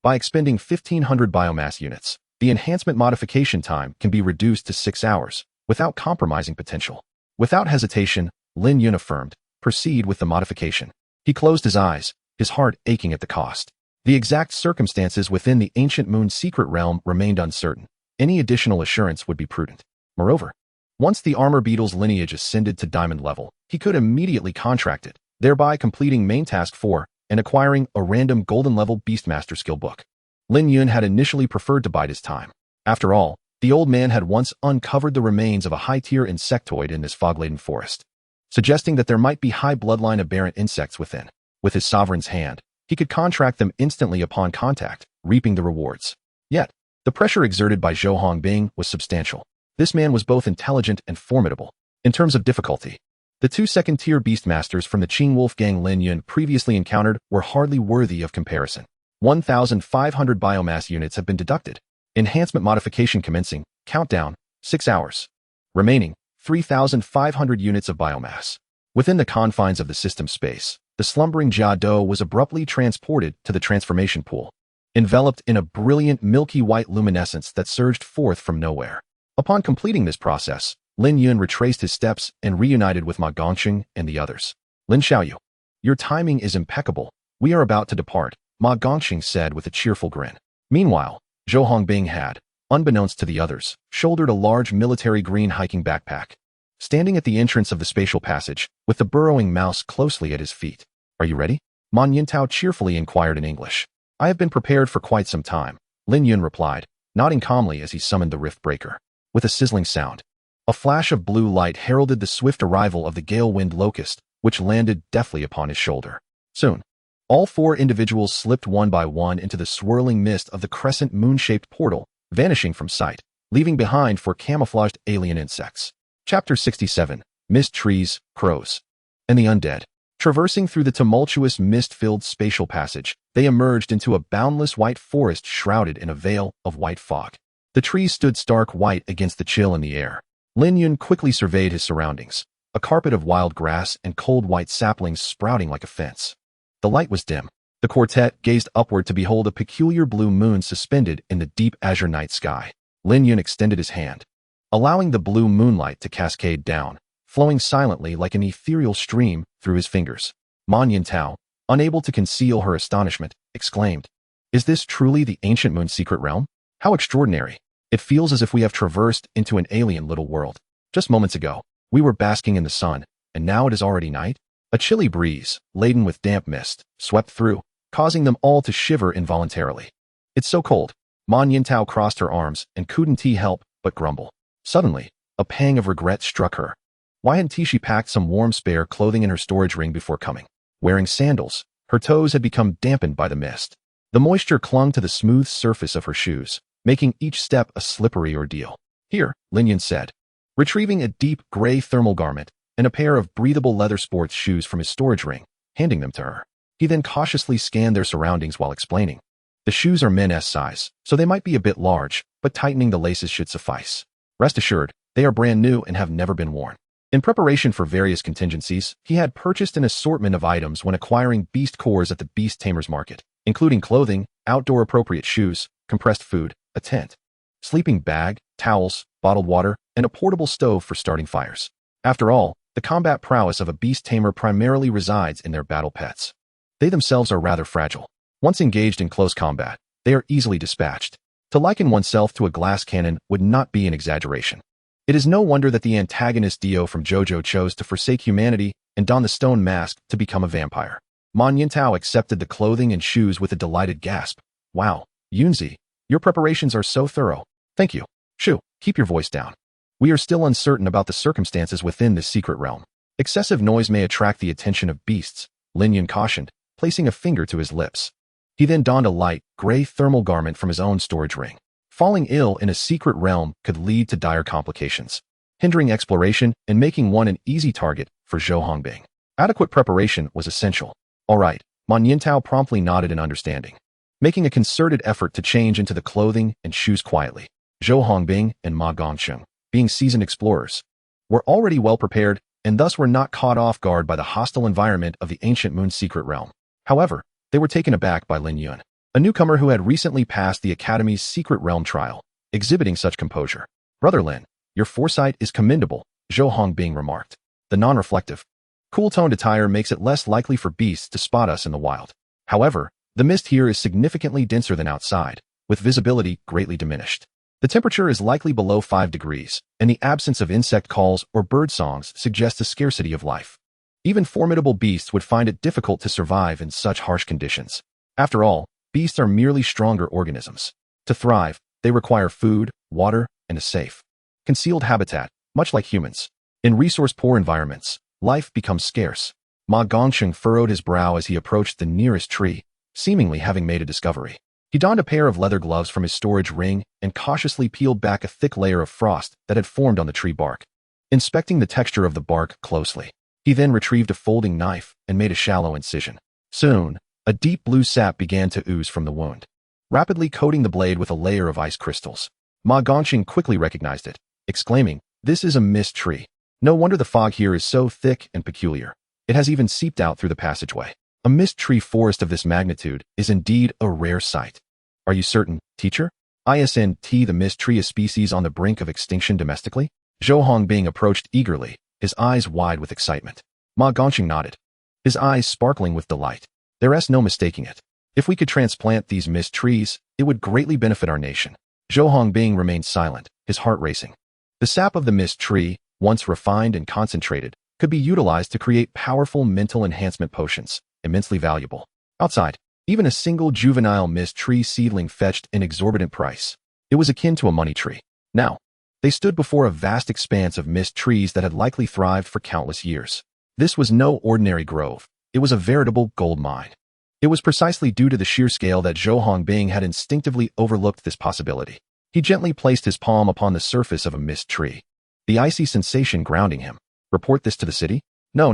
By expending 1,500 biomass units, the enhancement modification time can be reduced to 6 hours, without compromising potential. Without hesitation, Lin Yun affirmed, proceed with the modification. He closed his eyes, his heart aching at the cost. The exact circumstances within the ancient moon's secret realm remained uncertain. Any additional assurance would be prudent. Moreover, once the armor beetle's lineage ascended to diamond level, he could immediately contract it, thereby completing main task 4 and acquiring a random golden level Beastmaster skill book. Lin Yun had initially preferred to bide his time. After all, the old man had once uncovered the remains of a high-tier insectoid in this fog-laden forest, suggesting that there might be high bloodline aberrant insects within. With his sovereign's hand, he could contract them instantly upon contact, reaping the rewards. Yet, the pressure exerted by Zhou Hongbing was substantial. This man was both intelligent and formidable. In terms of difficulty, the two second-tier Beastmasters from the Qing Wolf gang Lin Yun previously encountered were hardly worthy of comparison. 1,500 biomass units have been deducted. Enhancement modification commencing. Countdown, 6 hours. Remaining, 3,500 units of biomass. Within the confines of the system space, the slumbering Jia Do was abruptly transported to the transformation pool, enveloped in a brilliant milky white luminescence that surged forth from nowhere. Upon completing this process, Lin Yun retraced his steps and reunited with Ma Gongqing and the others. Lin Xiaoyu, your timing is impeccable. We are about to depart, Ma Gongqing said with a cheerful grin. Meanwhile, Zhou Hongbing had, unbeknownst to the others, shouldered a large military green hiking backpack. Standing at the entrance of the spatial passage, with the burrowing mouse closely at his feet. Are you ready? Man Yintao cheerfully inquired in English. I have been prepared for quite some time, Lin Yun replied, nodding calmly as he summoned the rift breaker. With a sizzling sound, a flash of blue light heralded the swift arrival of the gale-wind locust, which landed deftly upon his shoulder. Soon, all four individuals slipped one by one into the swirling mist of the crescent moon-shaped portal, vanishing from sight, leaving behind for camouflaged alien insects. Chapter 67, Mist Trees, Crows, and the Undead. Traversing through the tumultuous mist-filled spatial passage, they emerged into a boundless white forest shrouded in a veil of white fog. The trees stood stark white against the chill in the air. Lin Yun quickly surveyed his surroundings, a carpet of wild grass and cold white saplings sprouting like a fence. The light was dim. The quartet gazed upward to behold a peculiar blue moon suspended in the deep azure night sky. Lin Yun extended his hand, allowing the blue moonlight to cascade down, flowing silently like an ethereal stream through his fingers. Ma Yintao, unable to conceal her astonishment, exclaimed, "Is this truly the ancient moon's secret realm? How extraordinary! It feels as if we have traversed into an alien little world. Just moments ago, we were basking in the sun, and now it is already night?" A chilly breeze, laden with damp mist, swept through, causing them all to shiver involuntarily. "It's so cold." Ma Yintao crossed her arms and couldn't help but grumble. Suddenly, a pang of regret struck her. Why hadn't she packed some warm spare clothing in her storage ring before coming? Wearing sandals, her toes had become dampened by the mist. The moisture clung to the smooth surface of her shoes, making each step a slippery ordeal. "Here," Lin Yun said, retrieving a deep gray thermal garment and a pair of breathable leather sports shoes from his storage ring, handing them to her. He then cautiously scanned their surroundings while explaining. "The shoes are men's size, so they might be a bit large, but tightening the laces should suffice. Rest assured, they are brand new and have never been worn." In preparation for various contingencies, he had purchased an assortment of items when acquiring beast cores at the Beast Tamers market, including clothing, outdoor-appropriate shoes, compressed food, a tent, sleeping bag, towels, bottled water, and a portable stove for starting fires. After all, the combat prowess of a beast tamer primarily resides in their battle pets. They themselves are rather fragile. Once engaged in close combat, they are easily dispatched. To liken oneself to a glass cannon would not be an exaggeration. It is no wonder that the antagonist Dio from JoJo chose to forsake humanity and don the stone mask to become a vampire. Ma Yintao accepted the clothing and shoes with a delighted gasp. "Wow, Yunzi, your preparations are so thorough. Thank you." "Shoo, keep your voice down. We are still uncertain about the circumstances within this secret realm. Excessive noise may attract the attention of beasts," Lin Yun cautioned, placing a finger to his lips. He then donned a light, gray thermal garment from his own storage ring. Falling ill in a secret realm could lead to dire complications, hindering exploration and making one an easy target for Zhou Hongbing. Adequate preparation was essential. "All right," Ma Yintao promptly nodded in understanding, making a concerted effort to change into the clothing and shoes quietly. Zhou Hongbing and Ma Gongsheng, being seasoned explorers, were already well prepared and thus were not caught off guard by the hostile environment of the ancient moon's secret realm. However, they were taken aback by Lin Yun, a newcomer who had recently passed the Academy's secret realm trial, exhibiting such composure. "Brother Lin, your foresight is commendable," Zhou Hongbing remarked. "The non-reflective, cool-toned attire makes it less likely for beasts to spot us in the wild. However, the mist here is significantly denser than outside, with visibility greatly diminished. The temperature is likely below 5 degrees, and the absence of insect calls or bird songs suggests a scarcity of life. Even formidable beasts would find it difficult to survive in such harsh conditions. After all, beasts are merely stronger organisms. To thrive, they require food, water, and a safe, concealed habitat, much like humans. In resource-poor environments, life becomes scarce." Ma Gongsheng furrowed his brow as he approached the nearest tree, seemingly having made a discovery. He donned a pair of leather gloves from his storage ring and cautiously peeled back a thick layer of frost that had formed on the tree bark. Inspecting the texture of the bark closely, he then retrieved a folding knife and made a shallow incision. Soon, a deep blue sap began to ooze from the wound, rapidly coating the blade with a layer of ice crystals. Ma Gongsheng quickly recognized it, exclaiming, "This is a mist tree. No wonder the fog here is so thick and peculiar. It has even seeped out through the passageway. A mist tree forest of this magnitude is indeed a rare sight." "Are you certain, teacher? Isn't the mist tree a species on the brink of extinction domestically?" Zhou Hongbing approached eagerly, his eyes wide with excitement. Ma Gongsheng nodded, his eyes sparkling with delight. "There's no mistaking it. If we could transplant these mist trees, it would greatly benefit our nation." Zhou Hongbing remained silent, his heart racing. The sap of the mist tree, once refined and concentrated, could be utilized to create powerful mental enhancement potions, immensely valuable. Outside, even a single juvenile mist tree seedling fetched an exorbitant price. It was akin to a money tree. Now, they stood before a vast expanse of mist trees that had likely thrived for countless years. This was no ordinary grove. It was a veritable gold mine. It was precisely due to the sheer scale that Zhou Hongbing had instinctively overlooked this possibility. He gently placed his palm upon the surface of a mist tree, the icy sensation grounding him. "Report this to the city? No.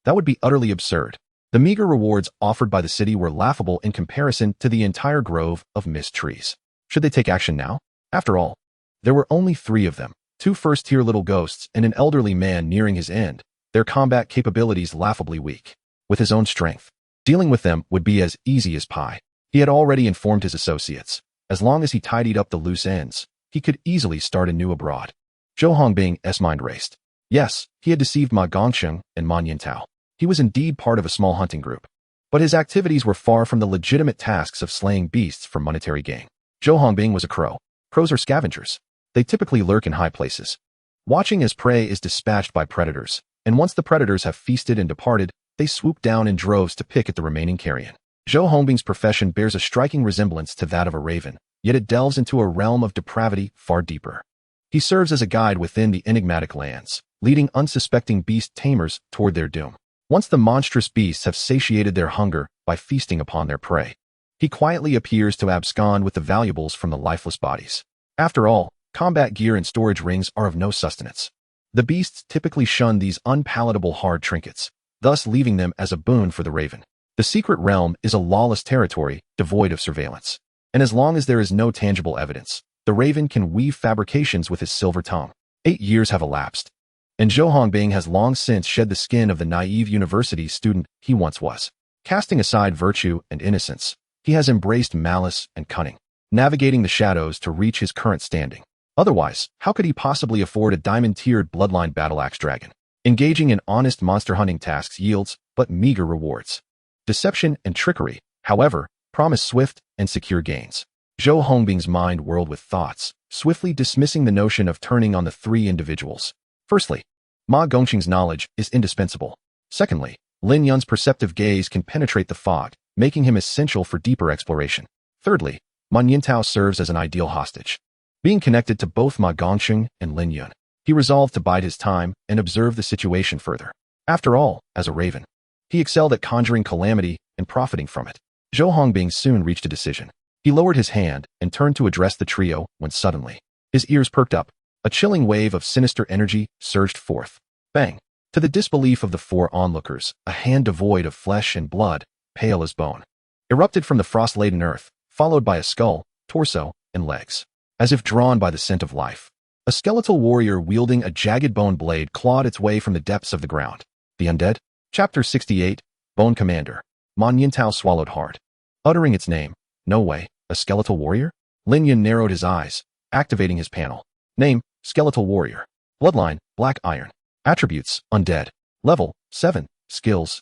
That would be utterly absurd." The meager rewards offered by the city were laughable in comparison to the entire grove of mist trees. Should they take action now? After all, there were only 3 of them, 2 first-tier little ghosts and an elderly man nearing his end, their combat capabilities laughably weak. With his own strength, dealing with them would be as easy as pie. He had already informed his associates. As long as he tidied up the loose ends, he could easily start anew abroad. Zhou Hongbing's mind raced. Yes, he had deceived Ma Gongsheng and Ma Yintao. He was indeed part of a small hunting group. But his activities were far from the legitimate tasks of slaying beasts for monetary gain. Zhou Hongbing was a crow. Crows are scavengers. They typically lurk in high places, watching as prey is dispatched by predators, and once the predators have feasted and departed, they swoop down in droves to pick at the remaining carrion. Zhou Hongbing's profession bears a striking resemblance to that of a raven, yet it delves into a realm of depravity far deeper. He serves as a guide within the enigmatic lands, leading unsuspecting beast tamers toward their doom. Once the monstrous beasts have satiated their hunger by feasting upon their prey, he quietly appears to abscond with the valuables from the lifeless bodies. After all, combat gear and storage rings are of no sustenance. The beasts typically shun these unpalatable hard trinkets, thus leaving them as a boon for the raven. The secret realm is a lawless territory devoid of surveillance, and as long as there is no tangible evidence, the raven can weave fabrications with his silver tongue. 8 years have elapsed, and Zhou Hongbing has long since shed the skin of the naive university student he once was. Casting aside virtue and innocence, he has embraced malice and cunning, navigating the shadows to reach his current standing. Otherwise, how could he possibly afford a diamond-tiered bloodline battle-axe dragon? Engaging in honest monster hunting tasks yields but meager rewards. Deception and trickery, however, promise swift and secure gains. Zhou Hongbing's mind whirled with thoughts, swiftly dismissing the notion of turning on the 3 individuals. Firstly, Ma Gongqing's knowledge is indispensable. Secondly, Lin Yun's perceptive gaze can penetrate the fog, making him essential for deeper exploration. Thirdly, Ma Yintao serves as an ideal hostage. Being connected to both Ma Gongqing and Lin Yun, he resolved to bide his time and observe the situation further. After all, as a raven, he excelled at conjuring calamity and profiting from it. Zhou Hongbing soon reached a decision. He lowered his hand and turned to address the trio when suddenly, his ears perked up. A chilling wave of sinister energy surged forth. Bang! To the disbelief of the 4 onlookers, a hand devoid of flesh and blood, pale as bone, erupted from the frost-laden earth, followed by a skull, torso, and legs. As if drawn by the scent of life, a skeletal warrior wielding a jagged bone blade clawed its way from the depths of the ground. The undead? Chapter 68, Bone Commander. Ma Yintao swallowed hard. Uttering its name. No way, a skeletal warrior? Lin Yun narrowed his eyes, activating his panel. Name, Skeletal Warrior. Bloodline, Black Iron. Attributes, Undead. Level, 7. Skills,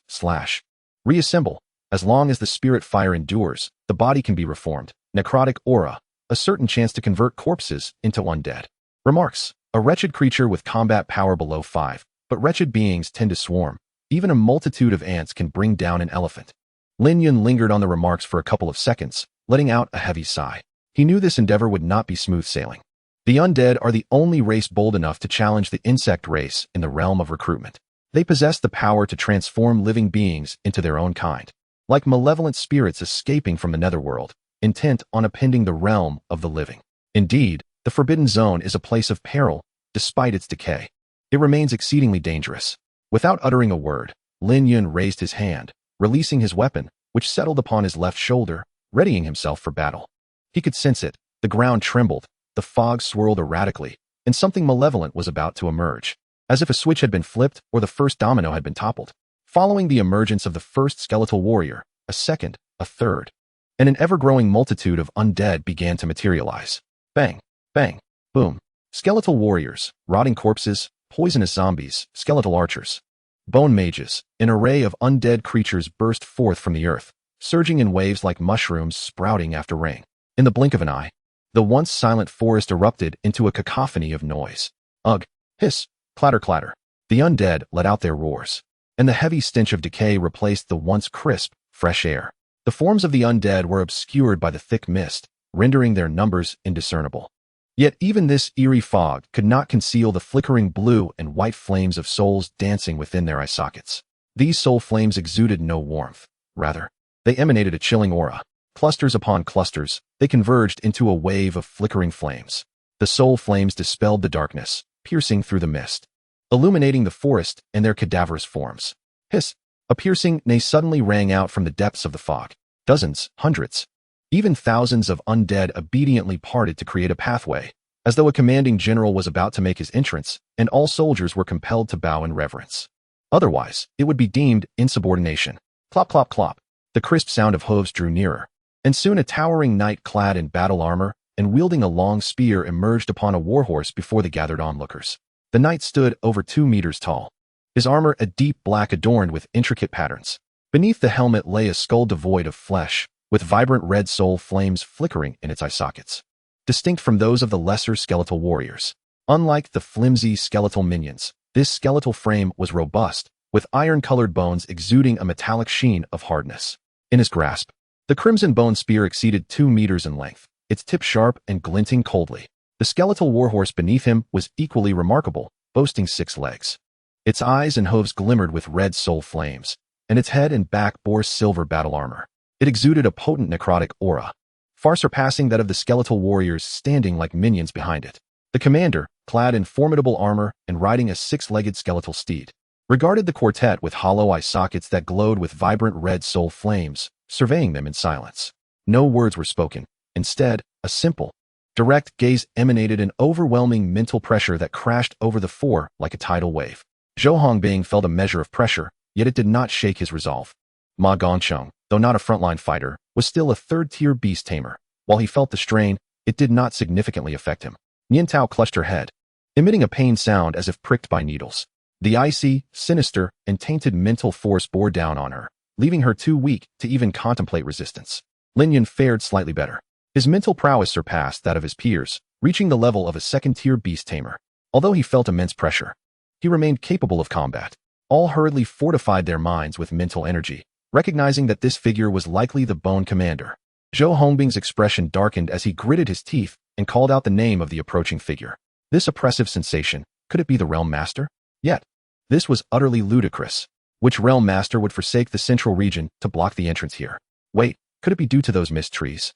/ Reassemble. As long as the spirit fire endures, the body can be reformed. Necrotic Aura. A certain chance to convert corpses into undead. Remarks. A wretched creature with combat power below 5, but wretched beings tend to swarm. Even a multitude of ants can bring down an elephant. Lin Yun lingered on the remarks for a couple of seconds, letting out a heavy sigh. He knew this endeavor would not be smooth sailing. The undead are the only race bold enough to challenge the insect race in the realm of recruitment. They possess the power to transform living beings into their own kind, like malevolent spirits escaping from the netherworld, intent on appending the realm of the living. Indeed, the Forbidden Zone is a place of peril, despite its decay. It remains exceedingly dangerous. Without uttering a word, Lin Yun raised his hand, releasing his weapon, which settled upon his left shoulder, readying himself for battle. He could sense it. The ground trembled, the fog swirled erratically, and something malevolent was about to emerge, as if a switch had been flipped or the first domino had been toppled. Following the emergence of the first skeletal warrior, a second, a third, and an ever-growing multitude of undead began to materialize. Bang, bang, boom. Skeletal warriors, rotting corpses, poisonous zombies, skeletal archers, bone mages, an array of undead creatures burst forth from the earth, surging in waves like mushrooms sprouting after rain. In the blink of an eye, the once silent forest erupted into a cacophony of noise. Ugh, hiss, clatter clatter. The undead let out their roars, and the heavy stench of decay replaced the once crisp, fresh air. The forms of the undead were obscured by the thick mist, rendering their numbers indiscernible. Yet even this eerie fog could not conceal the flickering blue and white flames of souls dancing within their eye sockets. These soul flames exuded no warmth. Rather, they emanated a chilling aura. Clusters upon clusters, they converged into a wave of flickering flames. The soul flames dispelled the darkness, piercing through the mist, illuminating the forest and their cadaverous forms. Hiss! A piercing neigh suddenly rang out from the depths of the fog. Dozens, hundreds, even thousands of undead obediently parted to create a pathway, as though a commanding general was about to make his entrance, and all soldiers were compelled to bow in reverence. Otherwise, it would be deemed insubordination. Clop, clop, clop. The crisp sound of hooves drew nearer, and soon a towering knight clad in battle armor and wielding a long spear emerged upon a warhorse before the gathered onlookers. The knight stood over 2 meters tall. His armor a deep black adorned with intricate patterns. Beneath the helmet lay a skull devoid of flesh, with vibrant red soul flames flickering in its eye sockets. Distinct from those of the lesser skeletal warriors. Unlike the flimsy skeletal minions, this skeletal frame was robust, with iron-colored bones exuding a metallic sheen of hardness. In his grasp, the crimson bone spear exceeded 2 meters in length, its tip sharp and glinting coldly. The skeletal warhorse beneath him was equally remarkable, boasting 6 legs. Its eyes and hooves glimmered with red soul flames, and its head and back bore silver battle armor. It exuded a potent necrotic aura, far surpassing that of the skeletal warriors standing like minions behind it. The commander, clad in formidable armor and riding a 6-legged skeletal steed, regarded the quartet with hollow eye sockets that glowed with vibrant red soul flames, surveying them in silence. No words were spoken. Instead, a simple, direct gaze emanated an overwhelming mental pressure that crashed over the four like a tidal wave. Zhou Hongbing felt a measure of pressure, yet it did not shake his resolve. Ma Gongcheng, though not a frontline fighter, was still a third-tier beast tamer. While he felt the strain, it did not significantly affect him. Nian Tao clutched her head, emitting a pained sound as if pricked by needles. The icy, sinister, and tainted mental force bore down on her, leaving her too weak to even contemplate resistance. Lin Yun fared slightly better. His mental prowess surpassed that of his peers, reaching the level of a second-tier beast tamer. Although he felt immense pressure, he remained capable of combat. All hurriedly fortified their minds with mental energy, recognizing that this figure was likely the Bone Commander. Zhou Hongbing's expression darkened as he gritted his teeth and called out the name of the approaching figure. This oppressive sensation, could it be the Realm Master? Yet, this was utterly ludicrous. Which Realm Master would forsake the central region to block the entrance here? Wait, could it be due to those mist trees?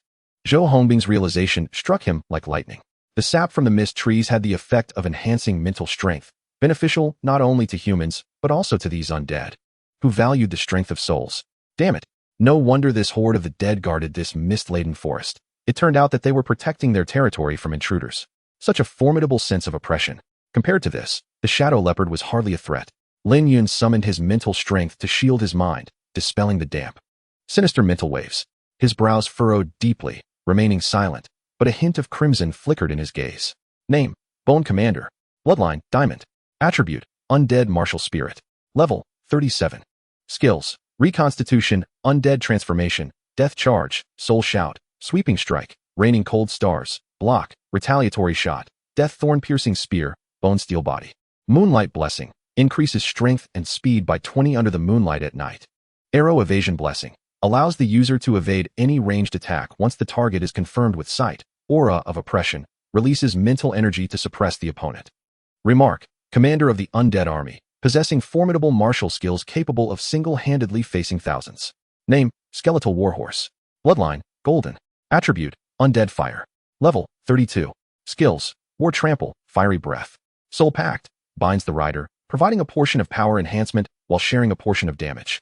Zhou Hongbing's realization struck him like lightning. The sap from the mist trees had the effect of enhancing mental strength, beneficial not only to humans, but also to these undead, who valued the strength of souls. Damn it! No wonder this horde of the dead guarded this mist-laden forest. It turned out that they were protecting their territory from intruders. Such a formidable sense of oppression. Compared to this, the shadow leopard was hardly a threat. Lin Yun summoned his mental strength to shield his mind, dispelling the damp, sinister mental waves. His brows furrowed deeply, remaining silent, but a hint of crimson flickered in his gaze. Name: Bone Commander. Bloodline: Diamond. Attribute: Undead Martial Spirit. Level: 37. Skills: Reconstitution, Undead Transformation, Death Charge, Soul Shout, Sweeping Strike, Raining Cold Stars, Block, Retaliatory Shot, Death Thorn Piercing Spear, Bone Steel Body. Moonlight Blessing, increases strength and speed by 20 under the moonlight at night. Arrow Evasion Blessing, allows the user to evade any ranged attack once the target is confirmed with sight. Aura of Oppression, releases mental energy to suppress the opponent. Remark: Commander of the Undead Army, possessing formidable martial skills capable of single-handedly facing thousands. Name: Skeletal Warhorse. Bloodline: Golden. Attribute: Undead Fire. Level: 32. Skills: War Trample, Fiery Breath. Soul Pact, binds the rider, providing a portion of power enhancement while sharing a portion of damage.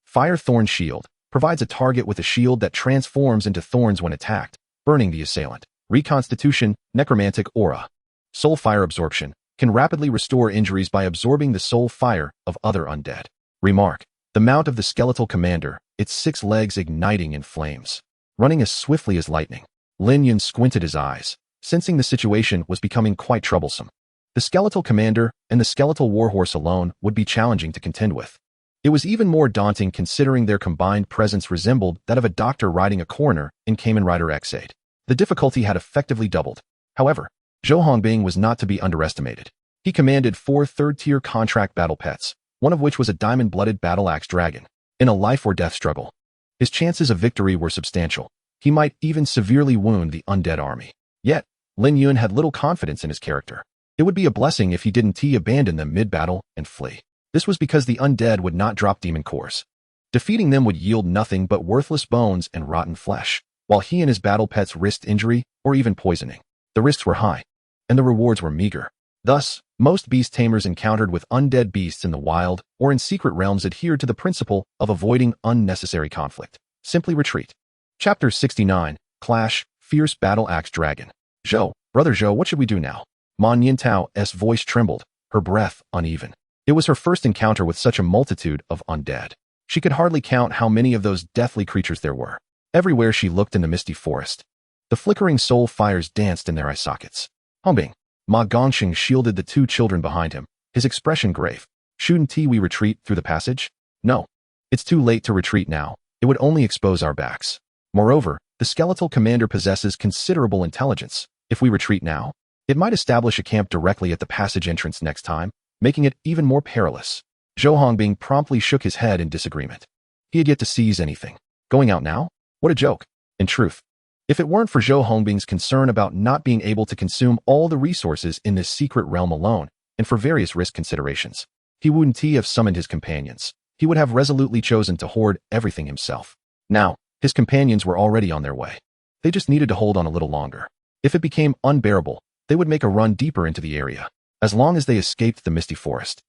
Fire Thorn Shield, provides a target with a shield that transforms into thorns when attacked, burning the assailant. Reconstitution, Necromantic Aura. Soul Fire Absorption, can rapidly restore injuries by absorbing the soul fire of other undead. Remark: the mount of the skeletal commander, its 6 legs igniting in flames, running as swiftly as lightning. Lin Yun squinted his eyes, sensing the situation was becoming quite troublesome. The skeletal commander and the skeletal warhorse alone would be challenging to contend with. It was even more daunting considering their combined presence resembled that of a doctor riding a coroner in Kamen Rider X8. The difficulty had effectively doubled. However, Zhou Hongbing was not to be underestimated. He commanded 4 third-tier contract battle pets, one of which was a diamond-blooded battle-axe dragon. In a life-or-death struggle, his chances of victory were substantial. He might even severely wound the undead army. Yet, Lin Yun had little confidence in his character. It would be a blessing if he didn't abandon them mid-battle and flee. This was because the undead would not drop demon cores. Defeating them would yield nothing but worthless bones and rotten flesh, while he and his battle pets risked injury or even poisoning. The risks were high, and the rewards were meager. Thus, most beast tamers encountered with undead beasts in the wild or in secret realms adhered to the principle of avoiding unnecessary conflict. Simply retreat. Chapter 69, Clash, Fierce Battle Axe Dragon. Zhou, Brother Zhou, what should we do now? Ma Niantao's voice trembled, her breath uneven. It was her first encounter with such a multitude of undead. She could hardly count how many of those deathly creatures there were. Everywhere she looked in the misty forest, The flickering soul fires danced in their eye sockets. Humbing. Ma Gongxing shielded the two children behind him, his expression grave. Shouldn't we retreat through the passage? No. It's too late to retreat now. It would only expose our backs. Moreover, the skeletal commander possesses considerable intelligence. If we retreat now, it might establish a camp directly at the passage entrance next time, making it even more perilous. Zhou Hongbing promptly shook his head in disagreement. He had yet to seize anything. Going out now? What a joke. In truth, if it weren't for Zhou Hongbing's concern about not being able to consume all the resources in this secret realm alone, and for various risk considerations, he wouldn't have summoned his companions. He would have resolutely chosen to hoard everything himself. Now, his companions were already on their way. They just needed to hold on a little longer. If it became unbearable, they would make a run deeper into the area, as long as they escaped the misty forest.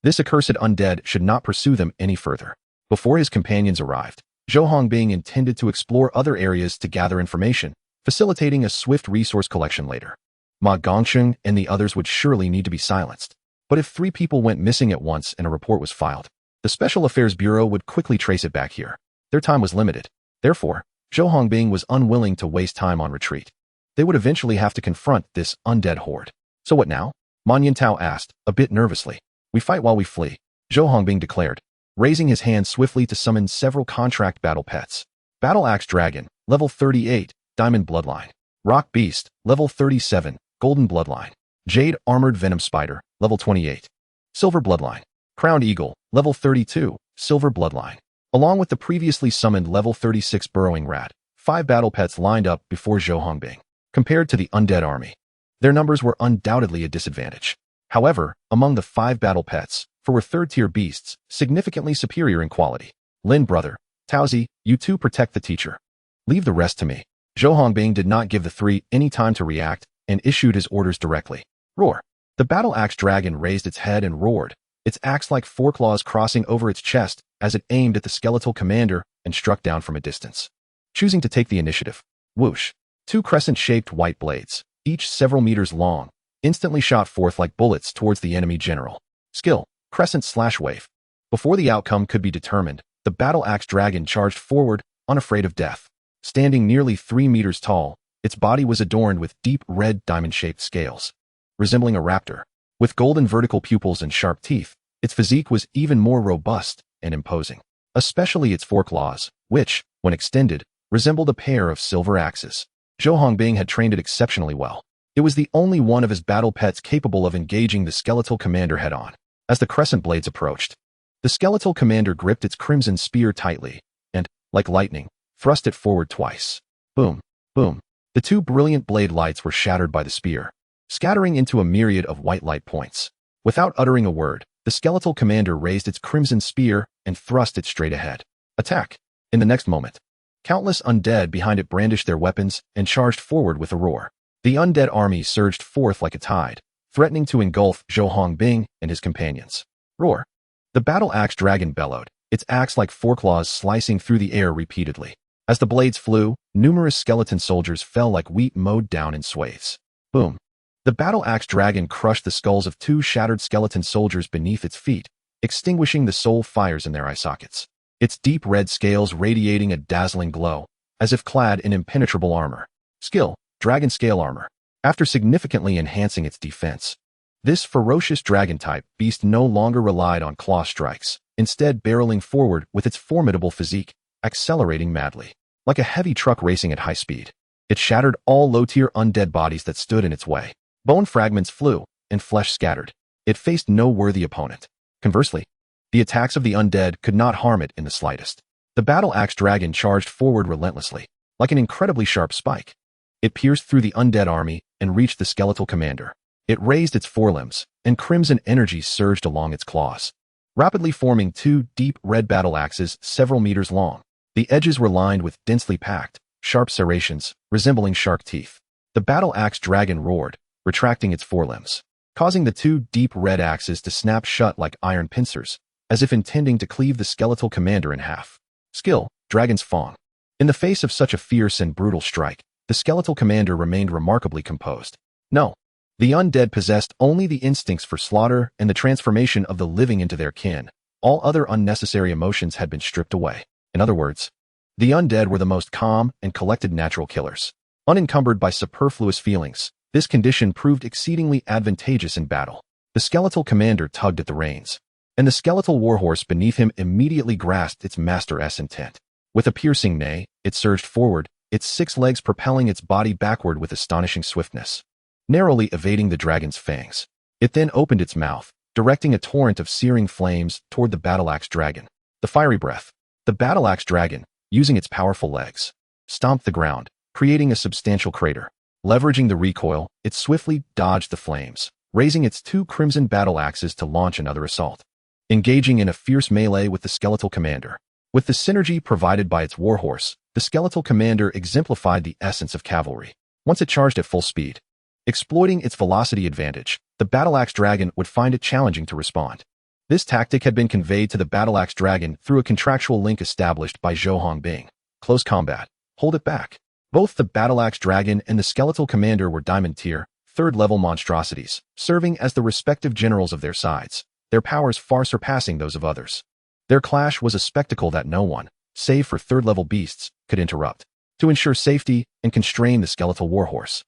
This accursed undead should not pursue them any further. Before his companions arrived, Zhou Hongbing intended to explore other areas to gather information, facilitating a swift resource collection later. Ma Gongxing and the others would surely need to be silenced. But if 3 people went missing at once and a report was filed, the Special Affairs Bureau would quickly trace it back here. Their time was limited. Therefore, Zhou Hongbing was unwilling to waste time on retreat. They would eventually have to confront this undead horde. So what now? Man Yintao asked, a bit nervously. We fight while we flee, Zhou Hongbing declared, raising his hand swiftly to summon several contract battle pets. Battle Axe Dragon, level 38, Diamond Bloodline. Rock Beast, level 37, Golden Bloodline. Jade Armored Venom Spider, level 28. Silver Bloodline. Crowned Eagle, level 32, Silver Bloodline. Along with the previously summoned level 36 Burrowing Rat, 5 battle pets lined up before Zhou Hongbing. Compared to the undead army, their numbers were undoubtedly a disadvantage. However, among the 5 battle pets, 4 were third-tier beasts, significantly superior in quality. Lin brother, Taozi, you two protect the teacher. Leave the rest to me. Zhou Hongbing did not give the 3 any time to react and issued his orders directly. Roar. The battle axe dragon raised its head and roared, its axe-like foreclaws crossing over its chest as it aimed at the skeletal commander and struck down from a distance. Choosing to take the initiative. Whoosh. 2 crescent-shaped white blades, each several meters long, instantly shot forth like bullets towards the enemy general. Skill. Crescent/wave. Before the outcome could be determined, the battle axe dragon charged forward, unafraid of death. Standing nearly 3 meters tall, its body was adorned with deep red diamond-shaped scales. Resembling a raptor, with golden vertical pupils and sharp teeth, its physique was even more robust and imposing, especially its foreclaws, which, when extended, resembled a pair of silver axes. Zhou Hongbing had trained it exceptionally well. It was the only one of his battle pets capable of engaging the skeletal commander head-on. As the crescent blades approached, the skeletal commander gripped its crimson spear tightly and, like lightning, thrust it forward twice. Boom, boom. The 2 brilliant blade lights were shattered by the spear, scattering into a myriad of white light points. Without uttering a word, the skeletal commander raised its crimson spear and thrust it straight ahead. Attack! In the next moment, countless undead behind it brandished their weapons and charged forward with a roar. The undead army surged forth like a tide, threatening to engulf Zhou Hongbing and his companions. Roar! The battle axe dragon bellowed, its axe-like foreclaws slicing through the air repeatedly. As the blades flew, numerous skeleton soldiers fell like wheat mowed down in swathes. Boom! The battle axe dragon crushed the skulls of 2 shattered skeleton soldiers beneath its feet, extinguishing the soul fires in their eye sockets. Its deep red scales radiating a dazzling glow, as if clad in impenetrable armor. Skill. Dragon Scale Armor. After significantly enhancing its defense, this ferocious dragon-type beast no longer relied on claw strikes, instead barreling forward with its formidable physique, accelerating madly. Like a heavy truck racing at high speed, it shattered all low-tier undead bodies that stood in its way. Bone fragments flew, and flesh scattered. It faced no worthy opponent. Conversely, the attacks of the undead could not harm it in the slightest. The battle axe dragon charged forward relentlessly, like an incredibly sharp spike. It pierced through the undead army and reached the skeletal commander. It raised its forelimbs, and crimson energy surged along its claws, rapidly forming 2 deep red battle axes several meters long. The edges were lined with densely packed, sharp serrations, resembling shark teeth. The battle axe dragon roared, retracting its forelimbs, causing the 2 deep red axes to snap shut like iron pincers, as if intending to cleave the skeletal commander in half. Skill. Dragon's Fang. In the face of such a fierce and brutal strike, the skeletal commander remained remarkably composed. No. The undead possessed only the instincts for slaughter and the transformation of the living into their kin. All other unnecessary emotions had been stripped away. In other words, the undead were the most calm and collected natural killers. Unencumbered by superfluous feelings, this condition proved exceedingly advantageous in battle. The skeletal commander tugged at the reins, and the skeletal warhorse beneath him immediately grasped its master's intent. With a piercing neigh, it surged forward, its 6 legs propelling its body backward with astonishing swiftness, narrowly evading the dragon's fangs. It then opened its mouth, directing a torrent of searing flames toward the battle-axe dragon. The fiery breath. The battle-axe dragon, using its powerful legs, stomped the ground, creating a substantial crater. Leveraging the recoil, it swiftly dodged the flames, raising its 2 crimson battle axes to launch another assault. Engaging in a fierce melee with the skeletal commander. With the synergy provided by its warhorse, the skeletal commander exemplified the essence of cavalry. Once it charged at full speed, exploiting its velocity advantage, the battle-axe dragon would find it challenging to respond. This tactic had been conveyed to the battle-axe dragon through a contractual link established by Zhou Hongbing. Close combat. Hold it back. Both the battle-axe dragon and the skeletal commander were diamond tier, 3rd-level monstrosities, serving as the respective generals of their sides, their powers far surpassing those of others. Their clash was a spectacle that no one, save for 3rd-level beasts, could interrupt. To ensure safety and constrain the skeletal warhorse,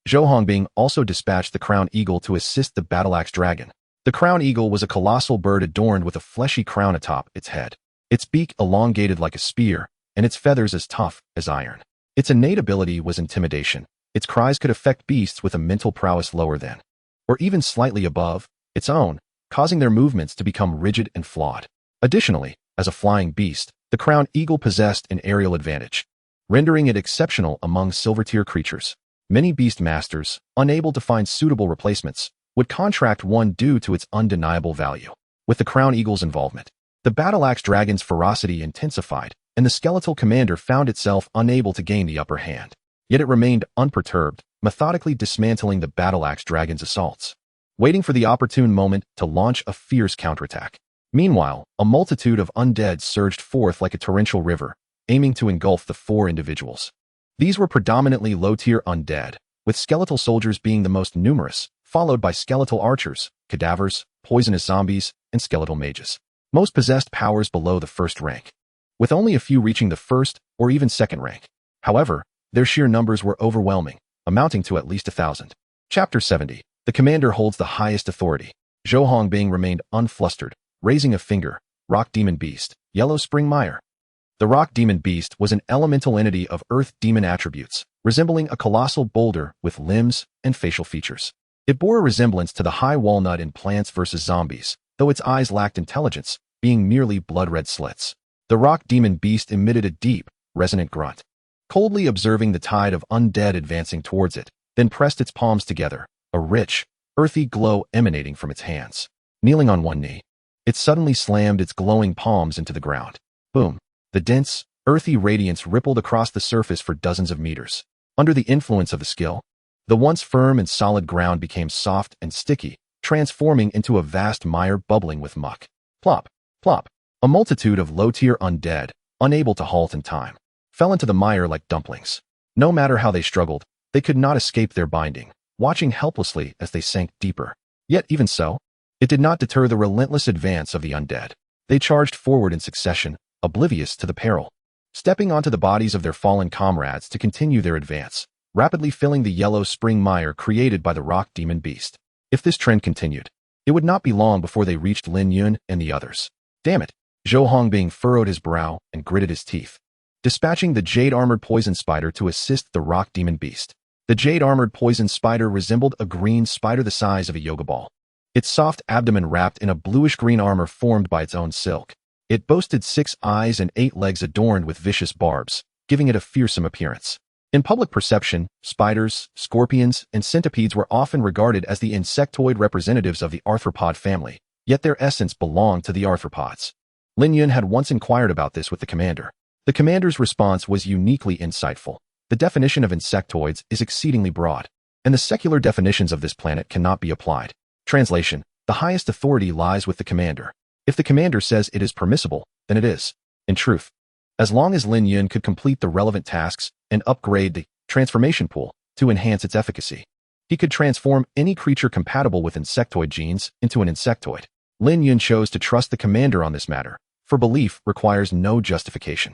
Zhou Hongbing also dispatched the crown eagle to assist the battle-axe dragon. The crown eagle was a colossal bird adorned with a fleshy crown atop its head, its beak elongated like a spear, and its feathers as tough as iron. Its innate ability was intimidation. Its cries could affect beasts with a mental prowess lower than, or even slightly above, its own, causing their movements to become rigid and flawed. Additionally, as a flying beast, the crown eagle possessed an aerial advantage, rendering it exceptional among silver-tier creatures. Many beast masters, unable to find suitable replacements, would contract one due to its undeniable value. With the crown eagle's involvement, the battle-axe dragon's ferocity intensified, and the skeletal commander found itself unable to gain the upper hand. Yet it remained unperturbed, methodically dismantling the battle-axe dragon's assaults, waiting for the opportune moment to launch a fierce counterattack. Meanwhile, a multitude of undead surged forth like a torrential river, aiming to engulf the 4 individuals. These were predominantly low-tier undead, with skeletal soldiers being the most numerous, followed by skeletal archers, cadavers, poisonous zombies, and skeletal mages. Most possessed powers below the 1st rank, with only a few reaching the 1st or even 2nd rank. However, their sheer numbers were overwhelming, amounting to at least 1,000. Chapter 70. The commander holds the highest authority. Zhou Hongbing remained unflustered, raising a finger. Rock Demon Beast, Yellow Spring Mire. The Rock Demon Beast was an elemental entity of Earth Demon attributes, resembling a colossal boulder with limbs and facial features. It bore a resemblance to the high walnut in Plants vs. Zombies, though its eyes lacked intelligence, being merely blood-red slits. The Rock Demon Beast emitted a deep, resonant grunt, coldly observing the tide of undead advancing towards it, then pressed its palms together, a rich, earthy glow emanating from its hands. Kneeling on one knee, it suddenly slammed its glowing palms into the ground. Boom! The dense, earthy radiance rippled across the surface for dozens of meters. Under the influence of the skill, the once firm and solid ground became soft and sticky, transforming into a vast mire bubbling with muck. Plop! Plop! A multitude of low-tier undead, unable to halt in time, fell into the mire like dumplings. No matter how they struggled, they could not escape their binding, watching helplessly as they sank deeper. Yet even so, it did not deter the relentless advance of the undead. They charged forward in succession, oblivious to the peril, stepping onto the bodies of their fallen comrades to continue their advance, rapidly filling the yellow spring mire created by the Rock Demon Beast. If this trend continued, it would not be long before they reached Lin Yun and the others. Damn it! Zhou Hongbing furrowed his brow and gritted his teeth, dispatching the jade-armored poison spider to assist the Rock Demon Beast. The jade-armored poison spider resembled a green spider the size of a yoga ball, its soft abdomen wrapped in a bluish-green armor formed by its own silk. It boasted 6 eyes and 8 legs adorned with vicious barbs, giving it a fearsome appearance. In public perception, spiders, scorpions, and centipedes were often regarded as the insectoid representatives of the arthropod family, yet their essence belonged to the arthropods. Lin Yun had once inquired about this with the commander. The commander's response was uniquely insightful. The definition of insectoids is exceedingly broad, and the secular definitions of this planet cannot be applied. Translation: the highest authority lies with the commander. If the commander says it is permissible, then it is. In truth, as long as Lin Yun could complete the relevant tasks and upgrade the transformation pool to enhance its efficacy, he could transform any creature compatible with insectoid genes into an insectoid. Lin Yun chose to trust the commander on this matter, for belief requires no justification.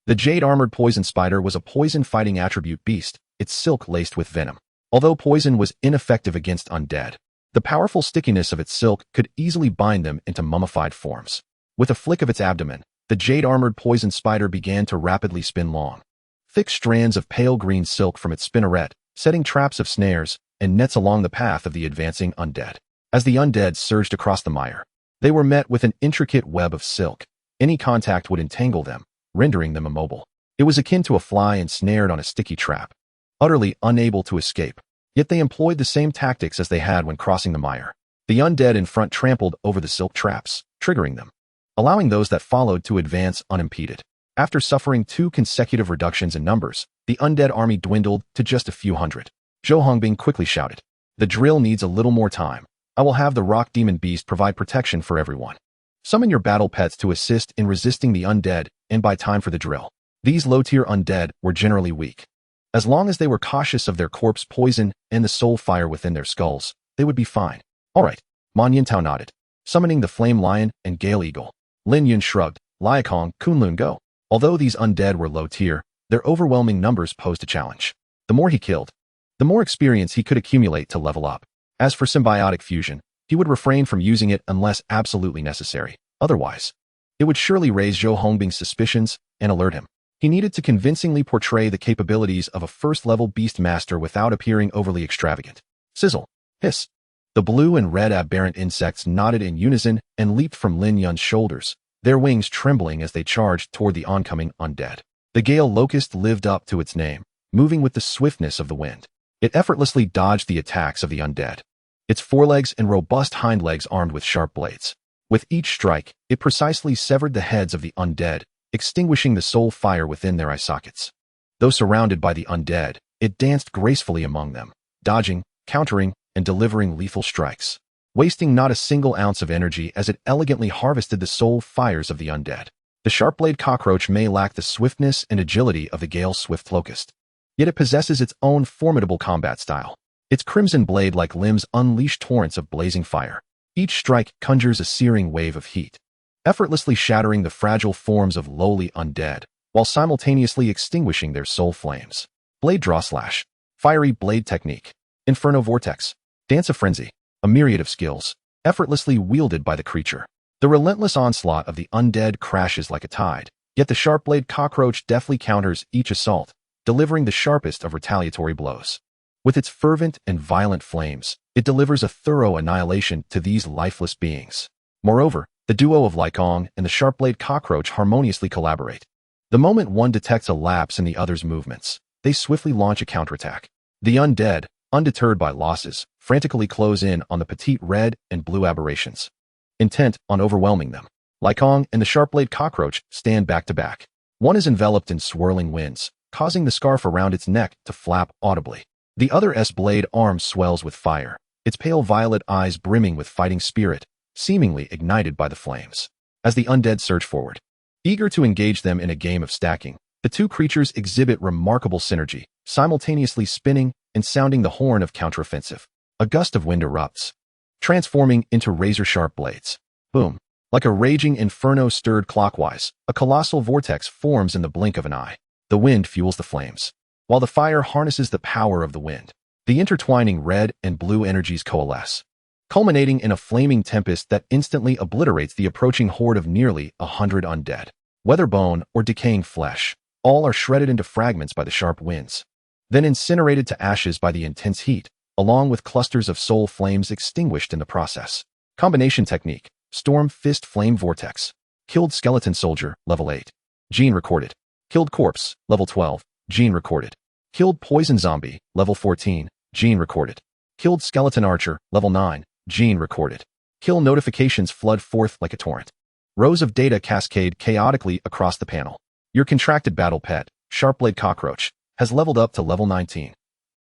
The jade-armored poison spider was a poison-fighting attribute beast, its silk laced with venom. Although poison was ineffective against undead, the powerful stickiness of its silk could easily bind them into mummified forms. With a flick of its abdomen, the jade-armored poison spider began to rapidly spin long. Thick strands of pale green silk from its spinneret, setting traps of snares and nets along the path of the advancing undead. As the undead surged across the mire, they were met with an intricate web of silk. Any contact would entangle them, rendering them immobile. It was akin to a fly ensnared on a sticky trap, utterly unable to escape. Yet they employed the same tactics as they had when crossing the mire. The undead in front trampled over the silk traps, triggering them, allowing those that followed to advance unimpeded. After suffering 2 consecutive reductions in numbers, the undead army dwindled to just a few hundred. Zhou Hongbing quickly shouted, "The drill needs a little more time. I will have the rock demon beast provide protection for everyone. Summon your battle pets to assist in resisting the undead and buy time for the drill." These low-tier undead were generally weak. As long as they were cautious of their corpse poison and the soul fire within their skulls, they would be fine. "All right," Man Yintao nodded, summoning the flame lion and gale eagle. Lin Yun shrugged, "Liakong, Kunlun, go." Although these undead were low-tier, their overwhelming numbers posed a challenge. The more he killed, the more experience he could accumulate to level up. As for symbiotic fusion, he would refrain from using it unless absolutely necessary. Otherwise, it would surely raise Zhou Hongbing's suspicions and alert him. He needed to convincingly portray the capabilities of a first-level beast master without appearing overly extravagant. Sizzle. Hiss. The blue and red aberrant insects nodded in unison and leaped from Lin Yun's shoulders, their wings trembling as they charged toward the oncoming undead. The gale locust lived up to its name, moving with the swiftness of the wind. It effortlessly dodged the attacks of the undead, its forelegs and robust hind legs armed with sharp blades. With each strike, it precisely severed the heads of the undead, extinguishing the soul fire within their eye sockets. Though surrounded by the undead, it danced gracefully among them, dodging, countering, and delivering lethal strikes, wasting not a single ounce of energy as it elegantly harvested the soul fires of the undead. The sharp-blade cockroach may lack the swiftness and agility of the gale's swift locust, yet it possesses its own formidable combat style. Its crimson blade-like limbs unleash torrents of blazing fire. Each strike conjures a searing wave of heat, effortlessly shattering the fragile forms of lowly undead, while simultaneously extinguishing their soul flames. Blade draw slash, fiery blade technique, inferno vortex, dance of frenzy, a myriad of skills, effortlessly wielded by the creature. The relentless onslaught of the undead crashes like a tide, yet the sharp-blade cockroach deftly counters each assault, delivering the sharpest of retaliatory blows. With its fervent and violent flames, it delivers a thorough annihilation to these lifeless beings. Moreover, the duo of Liakong and the sharp-blade cockroach harmoniously collaborate. The moment one detects a lapse in the other's movements, they swiftly launch a counterattack. The undead, undeterred by losses, frantically close in on the petite red and blue aberrations, intent on overwhelming them. Liakong and the sharp-blade cockroach stand back to back. One is enveloped in swirling winds, causing the scarf around its neck to flap audibly. The other's blade arm swells with fire, its pale violet eyes brimming with fighting spirit, seemingly ignited by the flames. As the undead surge forward, eager to engage them in a game of stacking, the two creatures exhibit remarkable synergy, simultaneously spinning and sounding the horn of counteroffensive. A gust of wind erupts, transforming into razor-sharp blades. Boom! Like a raging inferno stirred clockwise, a colossal vortex forms in the blink of an eye. The wind fuels the flames, while the fire harnesses the power of the wind. The intertwining red and blue energies coalesce, culminating in a flaming tempest that instantly obliterates the approaching horde of nearly 100 undead. Whether bone or decaying flesh, all are shredded into fragments by the sharp winds, then incinerated to ashes by the intense heat, along with clusters of soul flames extinguished in the process. Combination technique, Storm Fist Flame Vortex. Killed skeleton soldier, level 8. Gene recorded. Killed corpse, level 12. Gene recorded. Killed poison zombie, level 14. Gene recorded. Killed skeleton archer, level 9. Gene recorded. Kill notifications flood forth like a torrent. Rows of data cascade chaotically across the panel. Your contracted battle pet, Sharpblade Cockroach, has leveled up to level 19.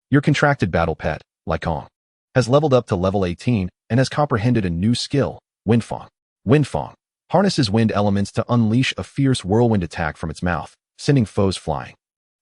Your contracted battle pet, Liakong, has leveled up to level 18 and has comprehended a new skill, Windfang. Windfang harnesses wind elements to unleash a fierce whirlwind attack from its mouth, sending foes flying.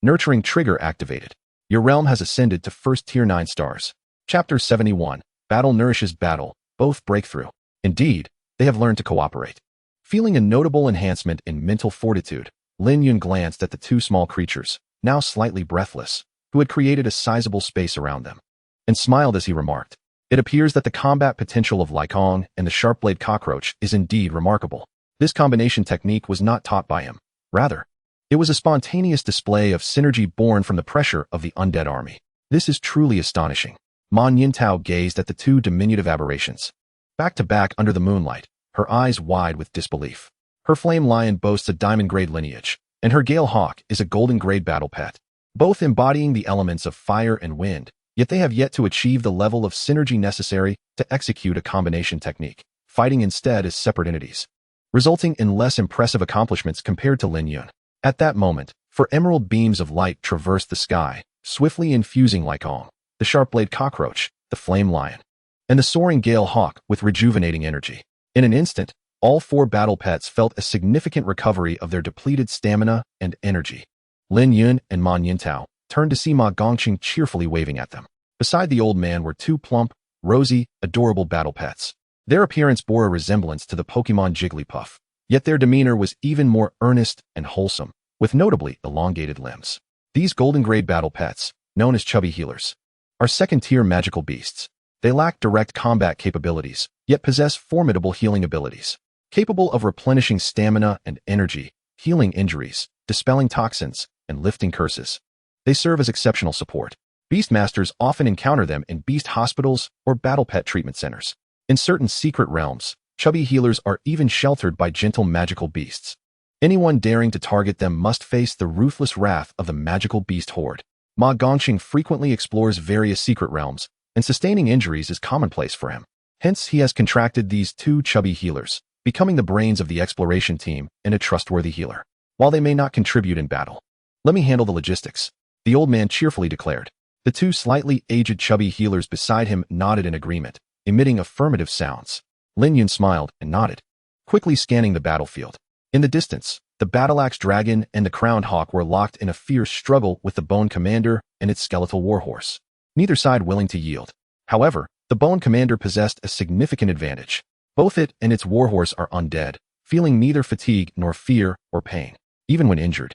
Nurturing trigger activated. Your realm has ascended to first tier 9 stars. Chapter 71. Battle nourishes battle, both breakthrough. Indeed, they have learned to cooperate. Feeling a notable enhancement in mental fortitude, Lin Yun glanced at the two small creatures, now slightly breathless, who had created a sizable space around them, and smiled as he remarked, "It appears that the combat potential of Lycong and the sharp-blade cockroach is indeed remarkable. This combination technique was not taught by him. Rather, it was a spontaneous display of synergy born from the pressure of the undead army. This is truly astonishing." Man Yintao gazed at the two diminutive aberrations, back to back under the moonlight, her eyes wide with disbelief. Her flame lion boasts a diamond-grade lineage, and her gale hawk is a golden-grade battle pet, both embodying the elements of fire and wind, yet they have yet to achieve the level of synergy necessary to execute a combination technique, fighting instead as separate entities, resulting in less impressive accomplishments compared to Lin Yun. At that moment, four emerald beams of light traversed the sky, swiftly infusing Lycong, the sharp-blade cockroach, the flame lion, and the soaring gale hawk with rejuvenating energy. In an instant, all four battle pets felt a significant recovery of their depleted stamina and energy. Lin Yun and Man Yintao turned to see Ma Gongqing cheerfully waving at them. Beside the old man were two plump, rosy, adorable battle pets. Their appearance bore a resemblance to the Pokemon Jigglypuff, yet their demeanor was even more earnest and wholesome, with notably elongated limbs. These golden-grade battle pets, known as chubby healers, are second-tier magical beasts. They lack direct combat capabilities, yet possess formidable healing abilities, capable of replenishing stamina and energy, healing injuries, dispelling toxins, and lifting curses. They serve as exceptional support. Beastmasters often encounter them in beast hospitals or battle pet treatment centers. In certain secret realms, chubby healers are even sheltered by gentle magical beasts. Anyone daring to target them must face the ruthless wrath of the magical beast horde. Ma Gongqing frequently explores various secret realms, and sustaining injuries is commonplace for him. Hence, he has contracted these two chubby healers, becoming the brains of the exploration team and a trustworthy healer. While they may not contribute in battle, let me handle the logistics, the old man cheerfully declared. The two slightly aged chubby healers beside him nodded in agreement, emitting affirmative sounds. Lin Yun smiled and nodded, quickly scanning the battlefield. In the distance, the battle-axe dragon and the crowned hawk were locked in a fierce struggle with the bone commander and its skeletal warhorse, neither side willing to yield. However, the bone commander possessed a significant advantage. Both it and its warhorse are undead, feeling neither fatigue nor fear or pain. Even when injured,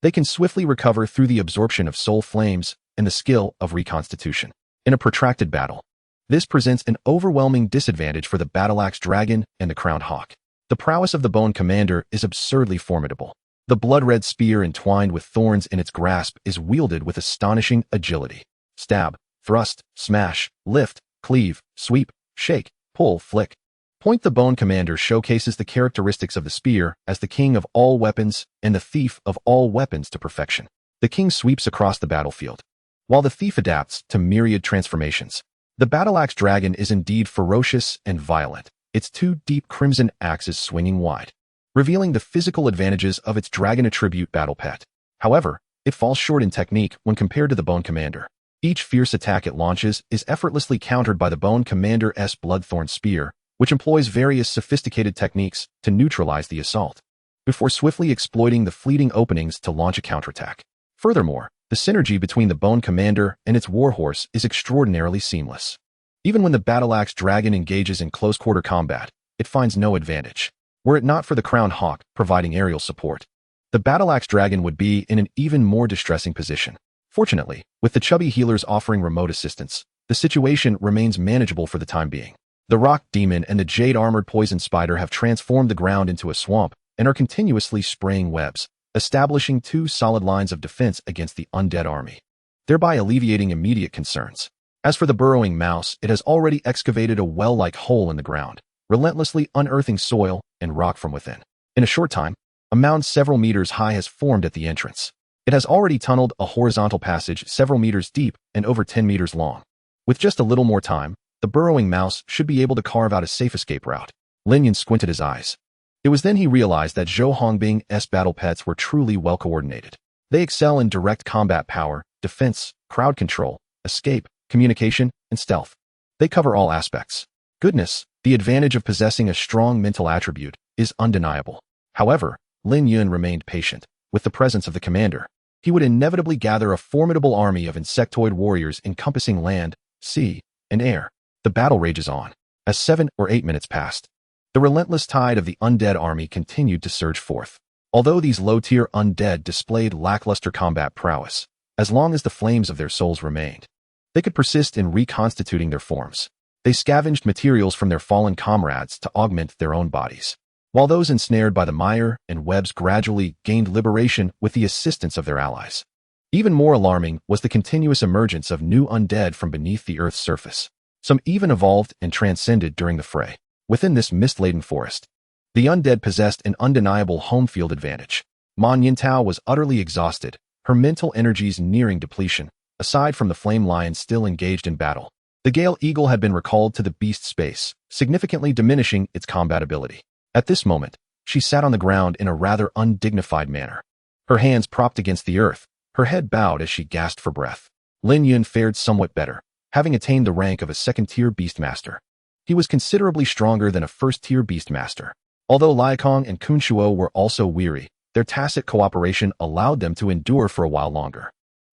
they can swiftly recover through the absorption of soul flames and the skill of reconstitution. In a protracted battle, this presents an overwhelming disadvantage for the battle-axe dragon and the crowned hawk. The prowess of the bone commander is absurdly formidable. The blood-red spear entwined with thorns in its grasp is wielded with astonishing agility. Stab, thrust, smash, lift, cleave, sweep, shake, pull, flick. Point. The bone commander showcases the characteristics of the spear as the king of all weapons and the thief of all weapons to perfection. The king sweeps across the battlefield, while the thief adapts to myriad transformations. The battle-axe dragon is indeed ferocious and violent, its two deep crimson axes swinging wide, revealing the physical advantages of its dragon attribute battle pet. However, it falls short in technique when compared to the bone commander. Each fierce attack it launches is effortlessly countered by the bone commander's bloodthorn spear, which employs various sophisticated techniques to neutralize the assault, before swiftly exploiting the fleeting openings to launch a counterattack. Furthermore, the synergy between the bone commander and its warhorse is extraordinarily seamless. Even when the battle-axe dragon engages in close-quarter combat, it finds no advantage. Were it not for the crowned hawk providing aerial support, the battle-axe dragon would be in an even more distressing position. Fortunately, with the chubby healers offering remote assistance, the situation remains manageable for the time being. The rock demon and the jade-armored poison spider have transformed the ground into a swamp and are continuously spraying webs, establishing two solid lines of defense against the undead army, thereby alleviating immediate concerns. As for the burrowing mouse, it has already excavated a well-like hole in the ground, relentlessly unearthing soil and rock from within. In a short time, a mound several meters high has formed at the entrance. It has already tunneled a horizontal passage several meters deep and over 10 meters long. With just a little more time, the burrowing mouse should be able to carve out a safe escape route. Lin Yun squinted his eyes. It was then he realized that Zhou Hongbing's battle pets were truly well coordinated. They excel in direct combat power, defense, crowd control, escape, communication, and stealth. They cover all aspects. Goodness, the advantage of possessing a strong mental attribute is undeniable. However, Lin Yun remained patient. With the presence of the commander, he would inevitably gather a formidable army of insectoid warriors encompassing land, sea, and air. The battle rages on. As 7 or 8 minutes passed, the relentless tide of the undead army continued to surge forth. Although these low-tier undead displayed lackluster combat prowess, as long as the flames of their souls remained. They could persist in reconstituting their forms. They scavenged materials from their fallen comrades to augment their own bodies, while those ensnared by the mire and webs gradually gained liberation with the assistance of their allies. Even more alarming was the continuous emergence of new undead from beneath the Earth's surface. Some even evolved and transcended during the fray. Within this mist-laden forest, the undead possessed an undeniable home field advantage. Man Yintao was utterly exhausted, her mental energies nearing depletion, aside from the flame lion still engaged in battle. The Gale Eagle had been recalled to the beast space, significantly diminishing its combat ability. At this moment, she sat on the ground in a rather undignified manner. Her hands propped against the earth, her head bowed as she gasped for breath. Lin Yun fared somewhat better, having attained the rank of a second-tier beastmaster. He was considerably stronger than a first-tier beastmaster. Although Liakong and Kunshuo were also weary, their tacit cooperation allowed them to endure for a while longer.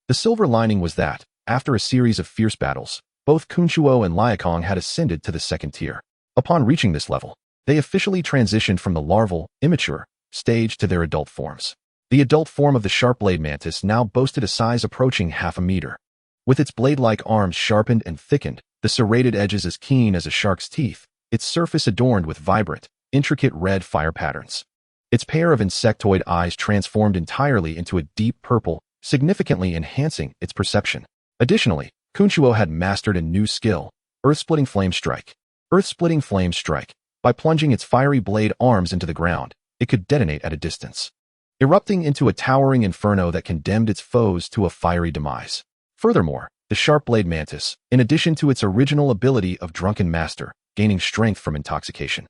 The silver lining was that, after a series of fierce battles, both Kunshuo and Liakong had ascended to the second tier. Upon reaching this level, they officially transitioned from the larval, immature, stage to their adult forms. The adult form of the sharp-blade mantis now boasted a size approaching half a meter. With its blade-like arms sharpened and thickened, the serrated edges as keen as a shark's teeth, its surface adorned with vibrant, intricate red fire patterns. Its pair of insectoid eyes transformed entirely into a deep purple, significantly enhancing its perception. Additionally, Kunshuo had mastered a new skill, Earth-Splitting Flame Strike. Earth-Splitting Flame Strike. By plunging its fiery blade arms into the ground, it could detonate at a distance, erupting into a towering inferno that condemned its foes to a fiery demise. Furthermore, the sharp-blade mantis, in addition to its original ability of Drunken Master, gaining strength from intoxication,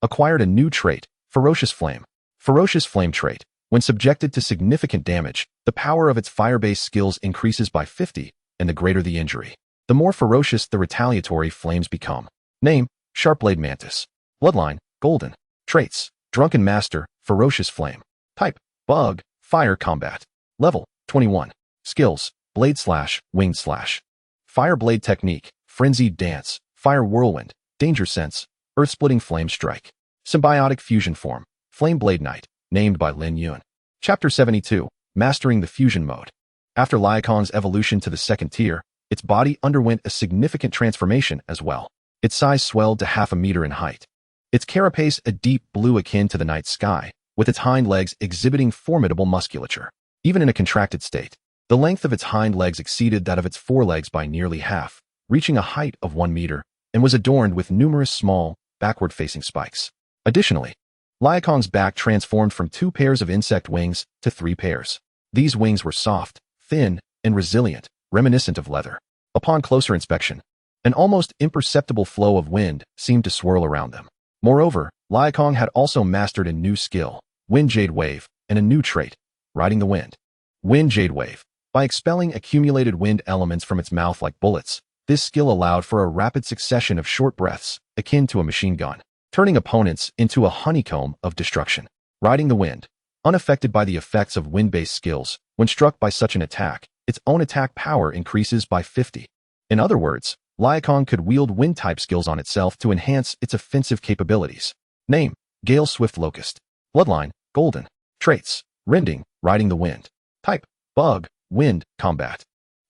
acquired a new trait, Ferocious Flame. Ferocious Flame trait. When subjected to significant damage, the power of its fire-based skills increases by 50, and the greater the injury, the more ferocious the retaliatory flames become. Name, Sharp-blade Mantis. Bloodline, Golden. Traits, Drunken Master, Ferocious Flame. Type, Bug, Fire Combat. Level, 21. Skills, Blade Slash, Winged Slash. Fire Blade Technique, Frenzied Dance, Fire Whirlwind, Danger Sense, Earth-Splitting Flame Strike. Symbiotic Fusion Form, Flame Blade Knight, named by Lin Yun. Chapter 72, Mastering the Fusion Mode. After Liakong's evolution to the second tier, its body underwent a significant transformation as well. Its size swelled to half a meter in height. Its carapace a deep blue akin to the night sky, with its hind legs exhibiting formidable musculature. Even in a contracted state, the length of its hind legs exceeded that of its forelegs by nearly half, reaching a height of 1 meter, and was adorned with numerous small, backward-facing spikes. Additionally, Liakong's back transformed from 2 pairs of insect wings to 3 pairs. These wings were soft, thin, and resilient, reminiscent of leather. Upon closer inspection, an almost imperceptible flow of wind seemed to swirl around them. Moreover, Liakong had also mastered a new skill, Wind Jade Wave, and a new trait, Riding the Wind. Wind Jade Wave. By expelling accumulated wind elements from its mouth like bullets, this skill allowed for a rapid succession of short breaths, akin to a machine gun, turning opponents into a honeycomb of destruction. Riding the Wind. Unaffected by the effects of wind-based skills, when struck by such an attack, its own attack power increases by 50. In other words, Liakong could wield wind-type skills on itself to enhance its offensive capabilities. Name, Gale Swift Locust. Bloodline, Golden. Traits, Rending, Riding the Wind. Type, Bug, Wind, Combat.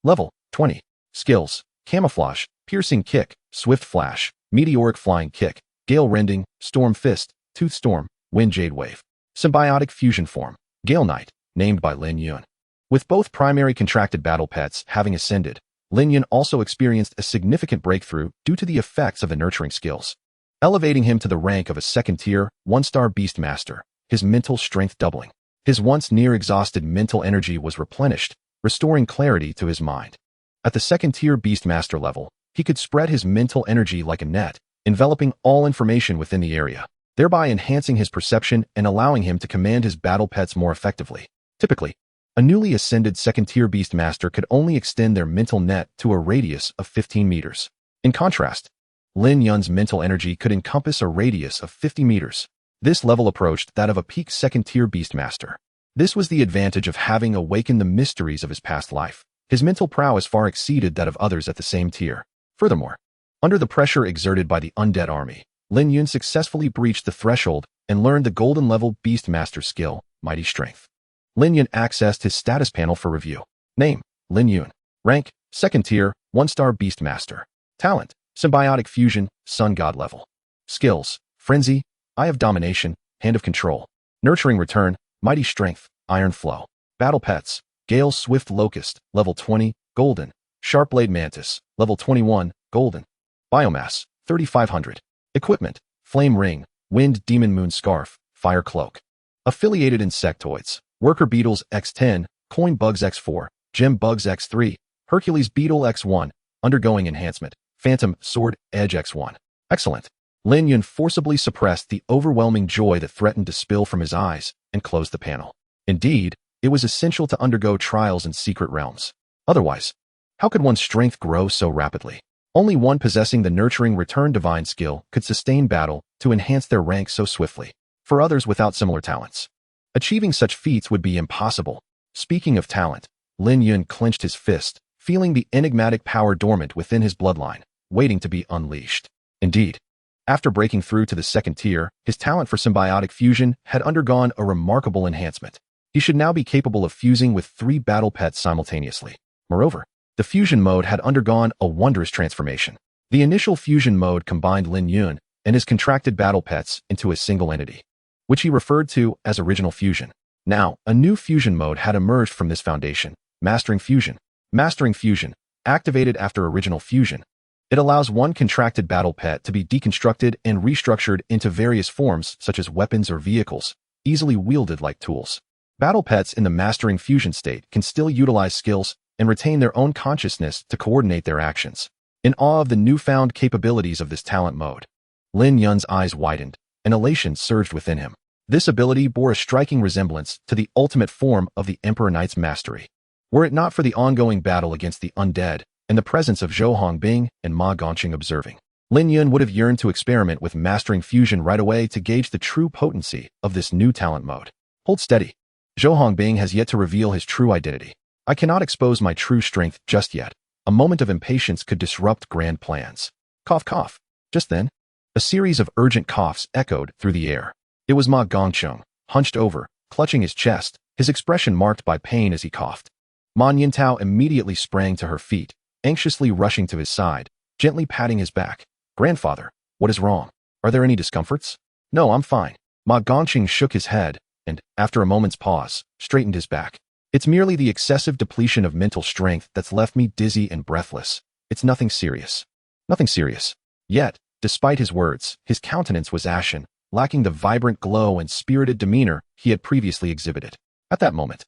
Level, 20. Skills, Camouflage, Piercing Kick, Swift Flash, Meteoric Flying Kick, Gale Rending, Storm Fist, Tooth Storm, Wind Jade Wave. Symbiotic Fusion Form, Gale Knight, named by Lin Yun. With both primary contracted battle pets having ascended, Lin Yun also experienced a significant breakthrough due to the effects of the nurturing skills, elevating him to the rank of a second-tier, 1-star Beastmaster, his mental strength doubling. His once near-exhausted mental energy was replenished, restoring clarity to his mind. At the second-tier Beastmaster level, he could spread his mental energy like a net, enveloping all information within the area, thereby enhancing his perception and allowing him to command his battle pets more effectively. Typically, a newly ascended second-tier Beastmaster could only extend their mental net to a radius of 15 meters. In contrast, Lin Yun's mental energy could encompass a radius of 50 meters. This level approached that of a peak second-tier Beastmaster. This was the advantage of having awakened the mysteries of his past life. His mental prowess far exceeded that of others at the same tier. Furthermore, under the pressure exerted by the undead army, Lin Yun successfully breached the threshold and learned the golden-level Beastmaster skill, Mighty Strength. Lin Yun accessed his status panel for review. Name, Lin Yun. Rank, 2nd tier, 1-star Beastmaster. Talent, Symbiotic Fusion, Sun God level. Skills, Frenzy, Eye of Domination, Hand of Control. Nurturing Return, Mighty Strength, Iron Flow. Battle Pets, Gale Swift Locust, level 20, Golden. Sharpblade Mantis, level 21, Golden. Biomass, 3,500. Equipment, Flame Ring, Wind Demon Moon Scarf, Fire Cloak. Affiliated Insectoids, Worker Beetles X10, Coin Bugs X4, Gem Bugs X3, Hercules Beetle X1, Undergoing Enhancement, Phantom Sword Edge X1. Excellent. Lin Yun forcibly suppressed the overwhelming joy that threatened to spill from his eyes and closed the panel. Indeed, it was essential to undergo trials in secret realms. Otherwise, how could one's strength grow so rapidly? Only one possessing the Nurturing Return Divine skill could sustain battle to enhance their rank so swiftly. For others without similar talents, achieving such feats would be impossible. Speaking of talent, Lin Yun clenched his fist, feeling the enigmatic power dormant within his bloodline, waiting to be unleashed. Indeed, after breaking through to the 2nd tier, his talent for symbiotic fusion had undergone a remarkable enhancement. He should now be capable of fusing with 3 battle pets simultaneously. Moreover, the fusion mode had undergone a wondrous transformation. The initial fusion mode combined Lin Yun and his contracted battle pets into a single entity, which he referred to as Original Fusion. Now, a new fusion mode had emerged from this foundation, Mastering Fusion. Mastering Fusion, activated after Original Fusion. It allows one contracted battle pet to be deconstructed and restructured into various forms such as weapons or vehicles, easily wielded like tools. Battle pets in the Mastering Fusion state can still utilize skills and retain their own consciousness to coordinate their actions. In awe of the newfound capabilities of this talent mode, Lin Yun's eyes widened, and elation surged within him. This ability bore a striking resemblance to the ultimate form of the Emperor Knight's mastery. Were it not for the ongoing battle against the undead and the presence of Zhou Hongbing and Ma Gongqing observing, Lin Yun would have yearned to experiment with Mastering Fusion right away to gauge the true potency of this new talent mode. Hold steady. Zhou Hongbing has yet to reveal his true identity. I cannot expose my true strength just yet. A moment of impatience could disrupt grand plans. Cough, cough. Just then, a series of urgent coughs echoed through the air. It was Ma Gongqing, hunched over, clutching his chest, his expression marked by pain as he coughed. Ma Yintao immediately sprang to her feet, anxiously rushing to his side, gently patting his back. Grandfather, what is wrong? Are there any discomforts? No, I'm fine. Ma Gongqing shook his head and, after a moment's pause, straightened his back. It's merely the excessive depletion of mental strength that's left me dizzy and breathless. It's nothing serious. Nothing serious. Yet, despite his words, his countenance was ashen, lacking the vibrant glow and spirited demeanor he had previously exhibited. At that moment,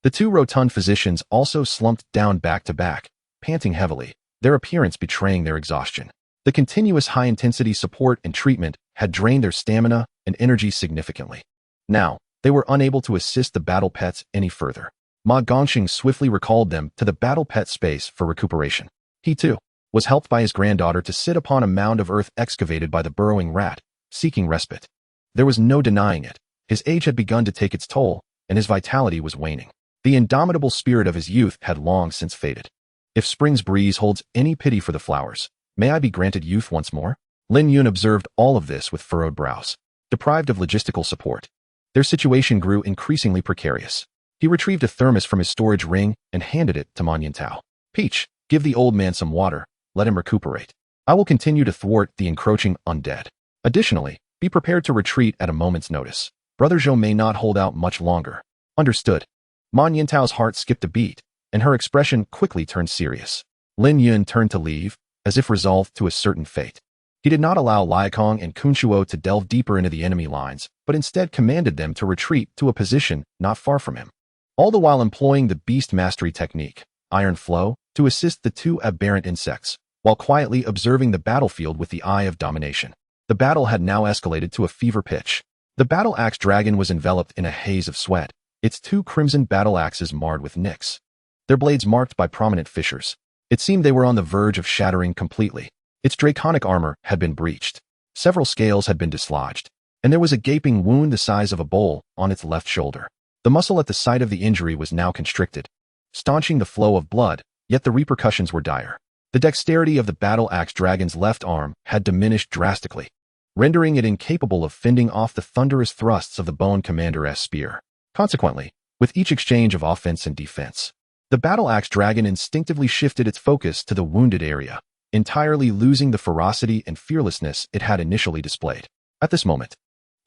the 2 rotund physicians also slumped down back to back, panting heavily, their appearance betraying their exhaustion. The continuous high-intensity support and treatment had drained their stamina and energy significantly. Now, they were unable to assist the battle pets any further. Ma Gongqing swiftly recalled them to the battle pet space for recuperation. He, too, was helped by his granddaughter to sit upon a mound of earth excavated by the burrowing rat, seeking respite. There was no denying it. His age had begun to take its toll, and his vitality was waning. The indomitable spirit of his youth had long since faded. If spring's breeze holds any pity for the flowers, may I be granted youth once more? Lin Yun observed all of this with furrowed brows. Deprived of logistical support, their situation grew increasingly precarious. He retrieved a thermos from his storage ring and handed it to Ma Yintao. Peach, give the old man some water, let him recuperate. I will continue to thwart the encroaching undead. Additionally, be prepared to retreat at a moment's notice. Brother Zhou may not hold out much longer. Understood. Ma Yintao's heart skipped a beat, and her expression quickly turned serious. Lin Yun turned to leave, as if resolved to a certain fate. He did not allow Liakong and Kunshuo to delve deeper into the enemy lines, but instead commanded them to retreat to a position not far from him. All the while employing the beast mastery technique, Iron Flow, to assist the 2 aberrant insects, while quietly observing the battlefield with the eye of domination. The battle had now escalated to a fever pitch. The battle axe dragon was enveloped in a haze of sweat, its 2 crimson battle axes marred with nicks, their blades marked by prominent fissures. It seemed they were on the verge of shattering completely. Its draconic armor had been breached. Several scales had been dislodged, and there was a gaping wound the size of a bowl on its left shoulder. The muscle at the site of the injury was now constricted, staunching the flow of blood, yet the repercussions were dire. The dexterity of the battle axe dragon's left arm had diminished drastically, rendering it incapable of fending off the thunderous thrusts of the Bone Commander's spear. Consequently, with each exchange of offense and defense, The battle-axe dragon instinctively shifted its focus to the wounded area, entirely losing the ferocity and fearlessness it had initially displayed. At this moment,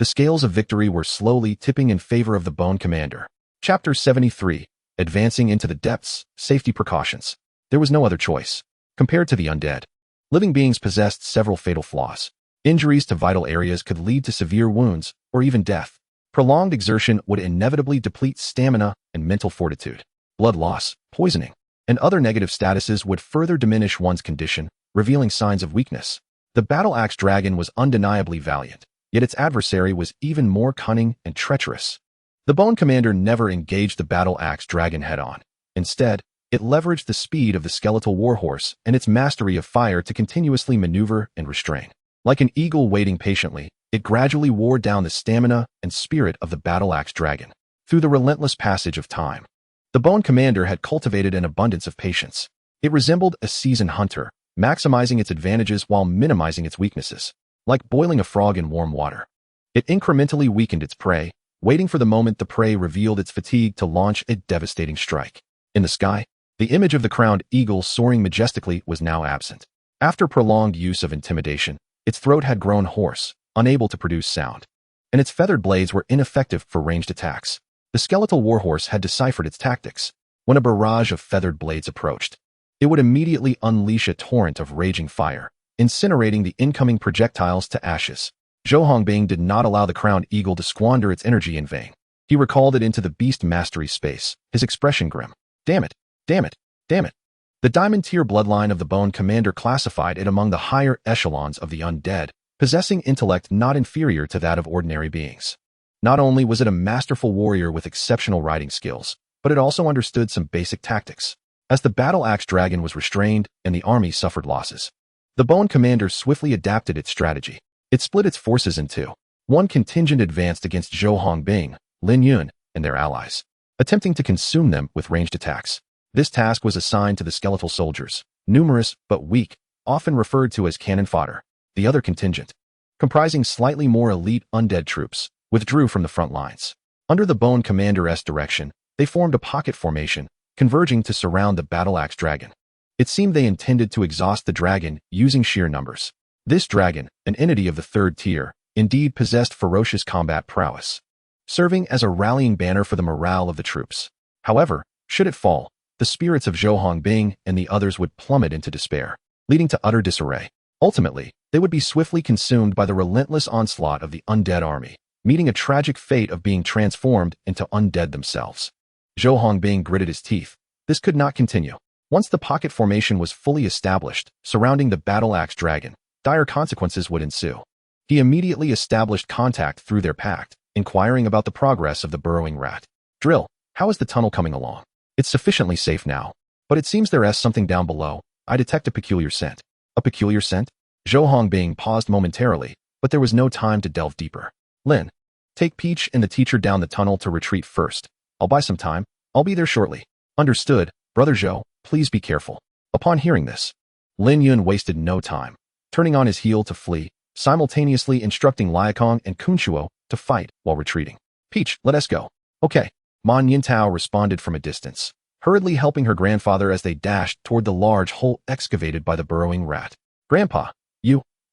the scales of victory were slowly tipping in favor of the Bone Commander. Chapter 73. Advancing into the depths, safety precautions. There was no other choice. Compared to the undead, living beings possessed several fatal flaws. Injuries to vital areas could lead to severe wounds or even death. Prolonged exertion would inevitably deplete stamina and mental fortitude. Blood loss, poisoning, and other negative statuses would further diminish one's condition, revealing signs of weakness. The battle-axe dragon was undeniably valiant, yet its adversary was even more cunning and treacherous. The Bone Commander never engaged the battle-axe dragon head-on. Instead, it leveraged the speed of the skeletal warhorse and its mastery of fire to continuously maneuver and restrain. Like an eagle waiting patiently, it gradually wore down the stamina and spirit of the battle-axe dragon. Through the relentless passage of time, the Bone Commander had cultivated an abundance of patience. It resembled a seasoned hunter, maximizing its advantages while minimizing its weaknesses. Like boiling a frog in warm water, it incrementally weakened its prey, waiting for the moment the prey revealed its fatigue to launch a devastating strike. In the sky, the image of the crowned eagle soaring majestically was now absent. After prolonged use of intimidation, its throat had grown hoarse, unable to produce sound, and its feathered blades were ineffective for ranged attacks. The skeletal warhorse had deciphered its tactics. When a barrage of feathered blades approached, it would immediately unleash a torrent of raging fire, incinerating the incoming projectiles to ashes. Zhou Hongbing did not allow the crowned eagle to squander its energy in vain. He recalled it into the beast mastery space, his expression grim. Damn it, damn it, damn it. The diamond tier bloodline of the Bone Commander classified it among the higher echelons of the undead, possessing intellect not inferior to that of ordinary beings. Not only was it a masterful warrior with exceptional riding skills, but it also understood some basic tactics. As the battle-axe dragon was restrained and the army suffered losses, the Bone Commander swiftly adapted its strategy. It split its forces in two. One contingent advanced against Zhou Hongbing, Lin Yun, and their allies, attempting to consume them with ranged attacks. This task was assigned to the skeletal soldiers, numerous but weak, often referred to as cannon fodder. The other contingent, comprising slightly more elite undead troops, withdrew from the front lines. Under the Bone Commander's direction, they formed a pocket formation, converging to surround the battle-axe dragon. It seemed they intended to exhaust the dragon using sheer numbers. This dragon, an entity of the third tier, indeed possessed ferocious combat prowess, serving as a rallying banner for the morale of the troops. However, should it fall, the spirits of Zhou Hongbing and the others would plummet into despair, leading to utter disarray. Ultimately, they would be swiftly consumed by the relentless onslaught of the undead army, meeting a tragic fate of being transformed into undead themselves. Zhou Hongbing gritted his teeth. This could not continue. Once the pocket formation was fully established, surrounding the battle-axe dragon, dire consequences would ensue. He immediately established contact through their pact, inquiring about the progress of the burrowing rat. Drill, how is the tunnel coming along? It's sufficiently safe now, but it seems there is something down below. I detect a peculiar scent. A peculiar scent? Zhou Hongbing paused momentarily, but there was no time to delve deeper. Lin, take Peach and the teacher down the tunnel to retreat first. I'll buy some time. I'll be there shortly. Understood, Brother Zhou, please be careful. Upon hearing this, Lin Yun wasted no time, turning on his heel to flee, simultaneously instructing Liakong and Kunchuo to fight while retreating. Peach, let us go. Okay. Man Yintao responded from a distance, hurriedly helping her grandfather as they dashed toward the large hole excavated by the burrowing rat. Grandpa,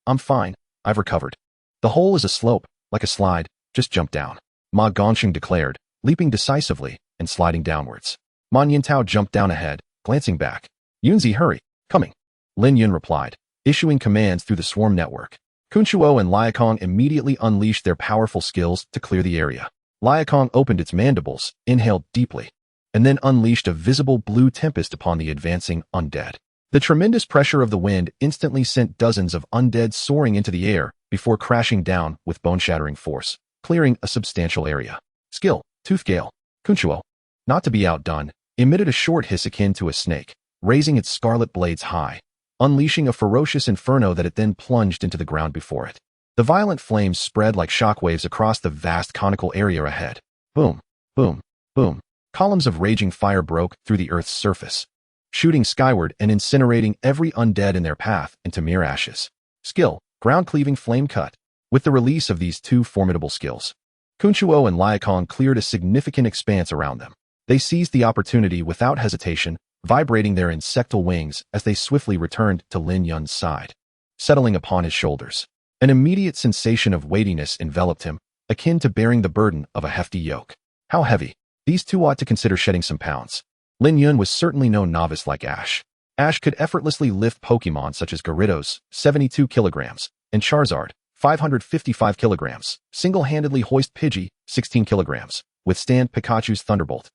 I'm fine. I've recovered. The hole is a slope, like a slide. Just jump down. Ma Gongsheng declared, leaping decisively and sliding downwards. Man Yintao jumped down ahead, glancing back. Yunzi, hurry. Coming. Lin Yun replied, issuing commands through the swarm network. Kunchuo and Liakong immediately unleashed their powerful skills to clear the area. Liakong opened its mandibles, inhaled deeply, and then unleashed a visible blue tempest upon the advancing undead. The tremendous pressure of the wind instantly sent dozens of undead soaring into the air before crashing down with bone-shattering force, clearing a substantial area. Skill, Tooth Gale. Kunchuo, not to be outdone, emitted a short hiss akin to a snake, raising its scarlet blades high, unleashing a ferocious inferno that it then plunged into the ground before it. The violent flames spread like shockwaves across the vast conical area ahead. Boom, boom, boom. Columns of raging fire broke through the earth's surface, shooting skyward and incinerating every undead in their path into mere ashes. Skill, Ground-Cleaving Flame Cut. With the release of these two formidable skills, Kunchuo and Liakong cleared a significant expanse around them. They seized the opportunity without hesitation, vibrating their insectal wings as they swiftly returned to Lin Yun's side, settling upon his shoulders. An immediate sensation of weightiness enveloped him, akin to bearing the burden of a hefty yoke. How heavy? These two ought to consider shedding some pounds. Lin Yun was certainly no novice like Ash. Ash could effortlessly lift Pokemon such as Gyarados, 72 kilograms, and Charizard, 555 kilograms, single-handedly hoist Pidgey, 16 kilograms, withstand Pikachu's Thunderbolt,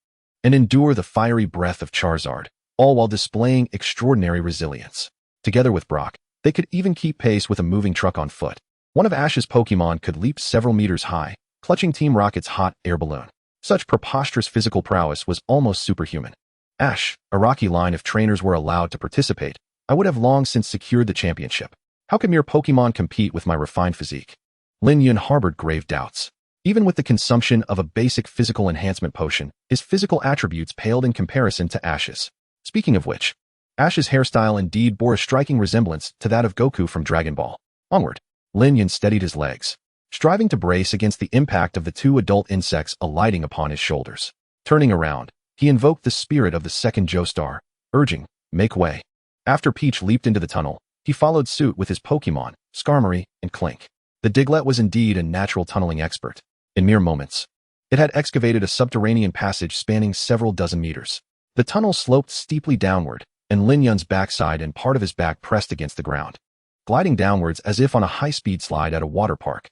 and endure the fiery breath of Charizard, all while displaying extraordinary resilience. Together with Brock, they could even keep pace with a moving truck on foot. One of Ash's Pokemon could leap several meters high, clutching Team Rocket's hot air balloon. Such preposterous physical prowess was almost superhuman. Ash, a Rocky line if trainers were allowed to participate, I would have long since secured the championship. How can mere Pokemon compete with my refined physique? Lin Yun harbored grave doubts. Even with the consumption of a basic physical enhancement potion, his physical attributes paled in comparison to Ash's. Speaking of which, Ash's hairstyle indeed bore a striking resemblance to that of Goku from Dragon Ball. Onward, Lin Yun steadied his legs, striving to brace against the impact of the two adult insects alighting upon his shoulders. Turning around, he invoked the spirit of the second Joestar, urging, "Make way." After Peach leaped into the tunnel, he followed suit with his Pokemon, Skarmory and Clink. The Diglett was indeed a natural tunneling expert. In mere moments, it had excavated a subterranean passage spanning several dozen meters. The tunnel sloped steeply downward, and Lin Yun's backside and part of his back pressed against the ground, gliding downwards as if on a high-speed slide at a water park.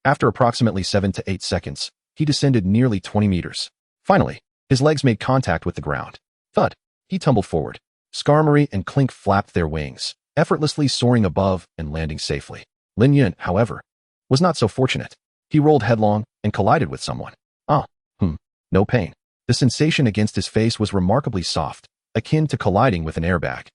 After approximately 7 to 8 seconds, he descended nearly 20 meters. Finally, his legs made contact with the ground. Thud! He tumbled forward. Skarmory and Clink flapped their wings, effortlessly soaring above and landing safely. Lin Yun, however, was not so fortunate. He rolled headlong and collided with someone. No pain. The sensation against his face was remarkably soft, akin to colliding with an airbag.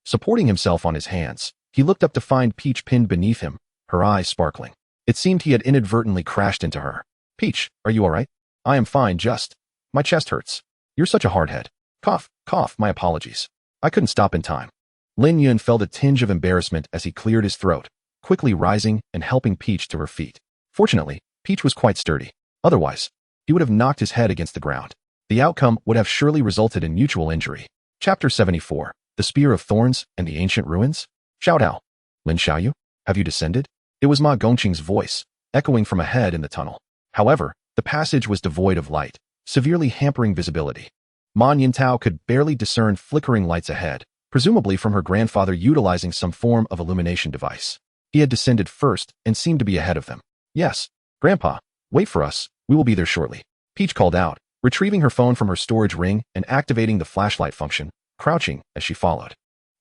Supporting himself on his hands, he looked up to find Peach pinned beneath him, her eyes sparkling. It seemed he had inadvertently crashed into her. "Peach, are you all right?" "I am fine, just my chest hurts." "You're such a hardhead." Cough, cough, my apologies. I couldn't stop in time." Lin Yun felt a tinge of embarrassment as he cleared his throat, quickly rising and helping Peach to her feet. Fortunately, Peach was quite sturdy. Otherwise, he would have knocked his head against the ground. The outcome would have surely resulted in mutual injury. Chapter 74, The Spear of Thorns and the Ancient Ruins? "Xiao Dao. Lin Xiaoyu, have you descended?" It was Ma Gongqing's voice, echoing from ahead in the tunnel. However, the passage was devoid of light, severely hampering visibility. Ma Yintao could barely discern flickering lights ahead, presumably from her grandfather utilizing some form of illumination device. He had descended first and seemed to be ahead of them. "Yes, Grandpa, wait for us, we will be there shortly," Peach called out, retrieving her phone from her storage ring and activating the flashlight function, crouching as she followed.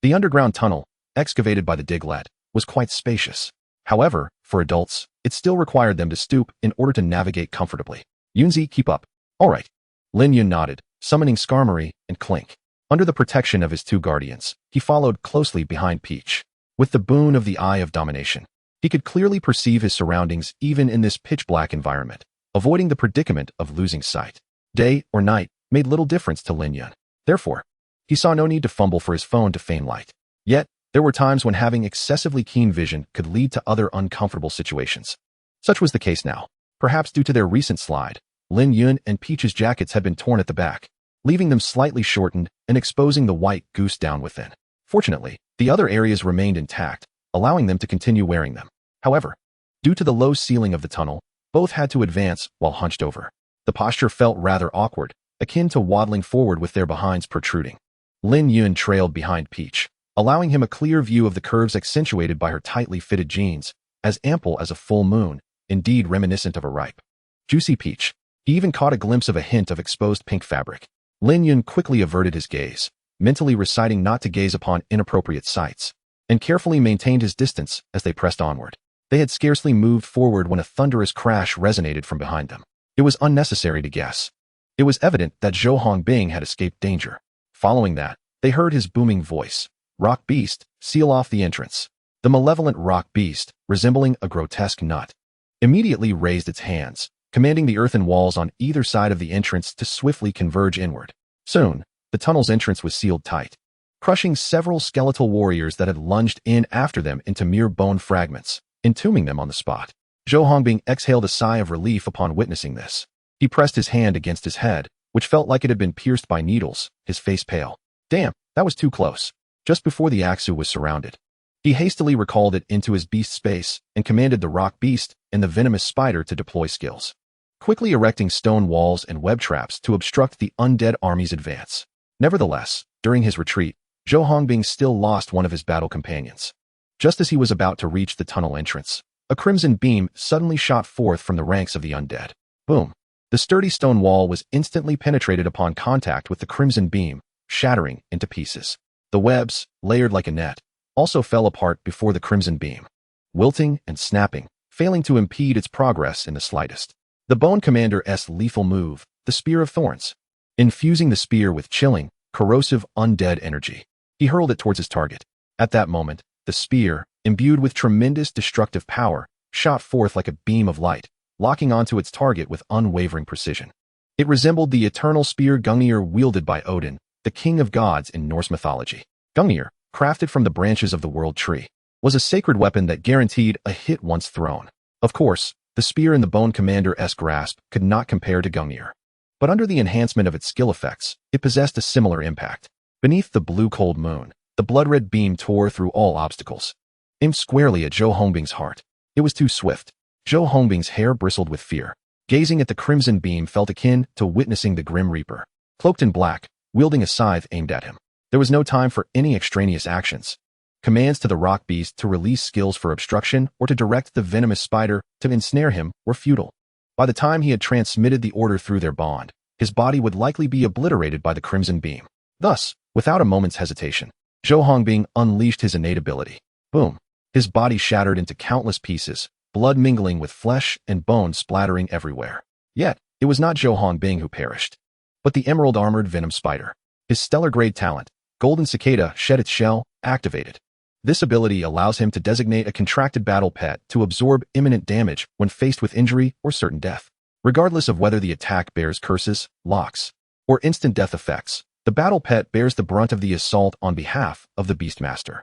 The underground tunnel, excavated by the Diglett, was quite spacious. However, for adults, it still required them to stoop in order to navigate comfortably. "Yunzi, keep up." "All right." Lin Yun nodded, summoning Skarmory and Clink. Under the protection of his two guardians, he followed closely behind Peach. With the boon of the Eye of Domination, he could clearly perceive his surroundings even in this pitch-black environment, avoiding the predicament of losing sight. Day or night made little difference to Lin Yun. Therefore, he saw no need to fumble for his phone to feign light. Yet, there were times when having excessively keen vision could lead to other uncomfortable situations. Such was the case now. Perhaps due to their recent slide, Lin Yun and Peach's jackets had been torn at the back, leaving them slightly shortened and exposing the white goose down within. Fortunately, the other areas remained intact, allowing them to continue wearing them. However, due to the low ceiling of the tunnel, both had to advance while hunched over. The posture felt rather awkward, akin to waddling forward with their behinds protruding. Lin Yun trailed behind Peach, allowing him a clear view of the curves accentuated by her tightly fitted jeans, as ample as a full moon, indeed reminiscent of a ripe, juicy peach. He even caught a glimpse of a hint of exposed pink fabric. Lin Yun quickly averted his gaze, mentally reciting not to gaze upon inappropriate sights, and carefully maintained his distance as they pressed onward. They had scarcely moved forward when a thunderous crash resonated from behind them. It was unnecessary to guess. It was evident that Zhou Hongbing had escaped danger. Following that, they heard his booming voice. "Rock Beast, seal off the entrance." The malevolent Rock Beast, resembling a grotesque nut, immediately raised its hands, commanding the earthen walls on either side of the entrance to swiftly converge inward. Soon, the tunnel's entrance was sealed tight, crushing several skeletal warriors that had lunged in after them into mere bone fragments, entombing them on the spot. Zhou Hongbing exhaled a sigh of relief upon witnessing this. He pressed his hand against his head, which felt like it had been pierced by needles, his face pale. Damn, that was too close. Just before the Aksu was surrounded, he hastily recalled it into his beast space and commanded the rock beast and the venomous spider to deploy skills, quickly erecting stone walls and web traps to obstruct the undead army's advance. Nevertheless, during his retreat, Zhou Hongbing still lost one of his battle companions. Just as he was about to reach the tunnel entrance, a crimson beam suddenly shot forth from the ranks of the undead. Boom! The sturdy stone wall was instantly penetrated upon contact with the crimson beam, shattering into pieces. The webs, layered like a net, also fell apart before the crimson beam, wilting and snapping, failing to impede its progress in the slightest. The Bone Commander's lethal move, the Spear of Thorns, infusing the spear with chilling, corrosive undead energy. He hurled it towards his target. At that moment, the spear, imbued with tremendous destructive power, shot forth like a beam of light, locking onto its target with unwavering precision. It resembled the eternal spear Gungnir wielded by Odin, the king of gods in Norse mythology. Gungnir, crafted from the branches of the world tree, was a sacred weapon that guaranteed a hit once thrown. Of course, the spear in the Bone Commander's grasp could not compare to Gungnir, but under the enhancement of its skill effects, it possessed a similar impact. Beneath the blue cold moon, the blood-red beam tore through all obstacles, aimed squarely at Zhou Hongbing's heart. It was too swift. Zhou Hongbing's hair bristled with fear. Gazing at the crimson beam felt akin to witnessing the Grim Reaper, cloaked in black, wielding a scythe aimed at him. There was no time for any extraneous actions. Commands to the rock beast to release skills for obstruction or to direct the venomous spider to ensnare him were futile. By the time he had transmitted the order through their bond, his body would likely be obliterated by the crimson beam. Thus, without a moment's hesitation, Zhou Hongbing unleashed his innate ability. Boom! His body shattered into countless pieces, blood mingling with flesh and bone splattering everywhere. Yet, it was not Zhou Hongbing who perished, but the emerald-armored venom spider. His stellar-grade talent, Golden Cicada, shed its shell, activated. This ability allows him to designate a contracted battle pet to absorb imminent damage when faced with injury or certain death. Regardless of whether the attack bears curses, locks, or instant death effects, the battle pet bears the brunt of the assault on behalf of the Beastmaster.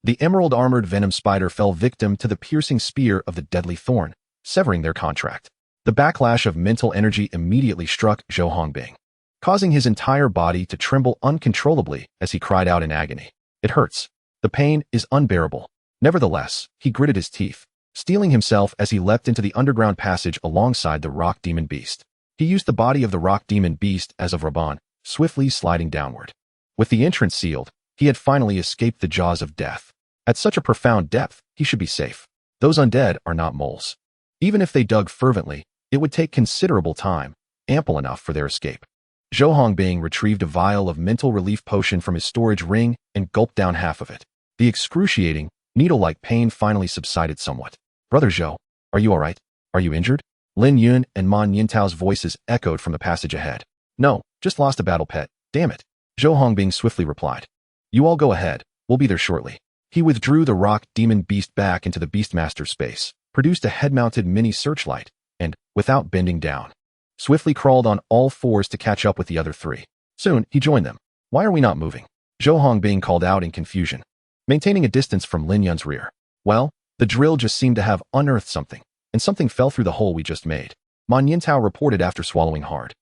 The emerald-armored venom spider fell victim to the piercing spear of the deadly thorn, severing their contract. The backlash of mental energy immediately struck Zhou Hongbing, causing his entire body to tremble uncontrollably as he cried out in agony. It hurts. The pain is unbearable. Nevertheless, he gritted his teeth, steeling himself as he leapt into the underground passage alongside the rock demon beast. He used the body of the rock demon beast as of Raban, swiftly sliding downward. With the entrance sealed, he had finally escaped the jaws of death. At such a profound depth, he should be safe. Those undead are not moles. Even if they dug fervently, it would take considerable time, ample enough for their escape. Zhou Hongbing retrieved a vial of mental relief potion from his storage ring and gulped down half of it. The excruciating, needle-like pain finally subsided somewhat. Brother Zhou, are you all right? Are you injured? Lin Yun and Man Yintao's voices echoed from the passage ahead. No, just lost a battle pet, damn it. Zhou Hongbing swiftly replied. You all go ahead, we'll be there shortly. He withdrew the rock demon beast back into the Beastmaster space, produced a head-mounted mini searchlight, and, without bending down, swiftly crawled on all fours to catch up with the other three. Soon, he joined them. Why are we not moving? Zhou Hongbing called out in confusion, maintaining a distance from Lin Yun's rear. Well, the drill just seemed to have unearthed something, and something fell through the hole we just made. Man Yintao reported after swallowing hard.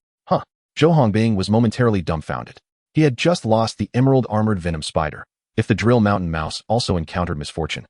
Zhou Hongbing was momentarily dumbfounded. He had just lost the emerald-armored venom spider. If the Drill Mountain Mouse also encountered misfortune,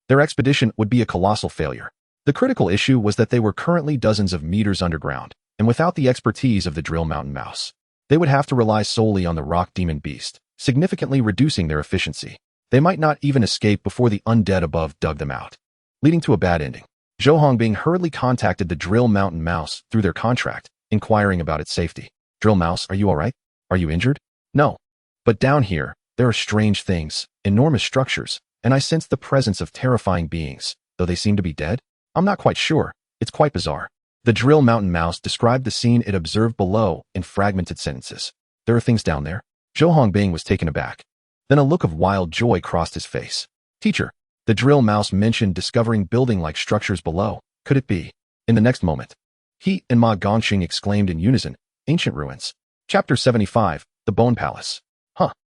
their expedition would be a colossal failure. The critical issue was that they were currently dozens of meters underground, and without the expertise of the Drill Mountain Mouse, they would have to rely solely on the rock demon beast, significantly reducing their efficiency. They might not even escape before the undead above dug them out, leading to a bad ending. Zhou Hongbing hurriedly contacted the Drill Mountain Mouse through their contract, inquiring about its safety. Drill Mouse, are you all right? Are you injured? No. But down here, there are strange things, enormous structures, and I sense the presence of terrifying beings, though they seem to be dead. I'm not quite sure. It's quite bizarre. The Drill Mountain Mouse described the scene it observed below in fragmented sentences. There are things down there. Zhou Hongbing was taken aback. Then a look of wild joy crossed his face. Teacher, the Drill Mouse mentioned discovering building-like structures below. Could it be? In the next moment, he and Ma Gongxing exclaimed in unison, Ancient Ruins. Chapter 75, The Bone Palace.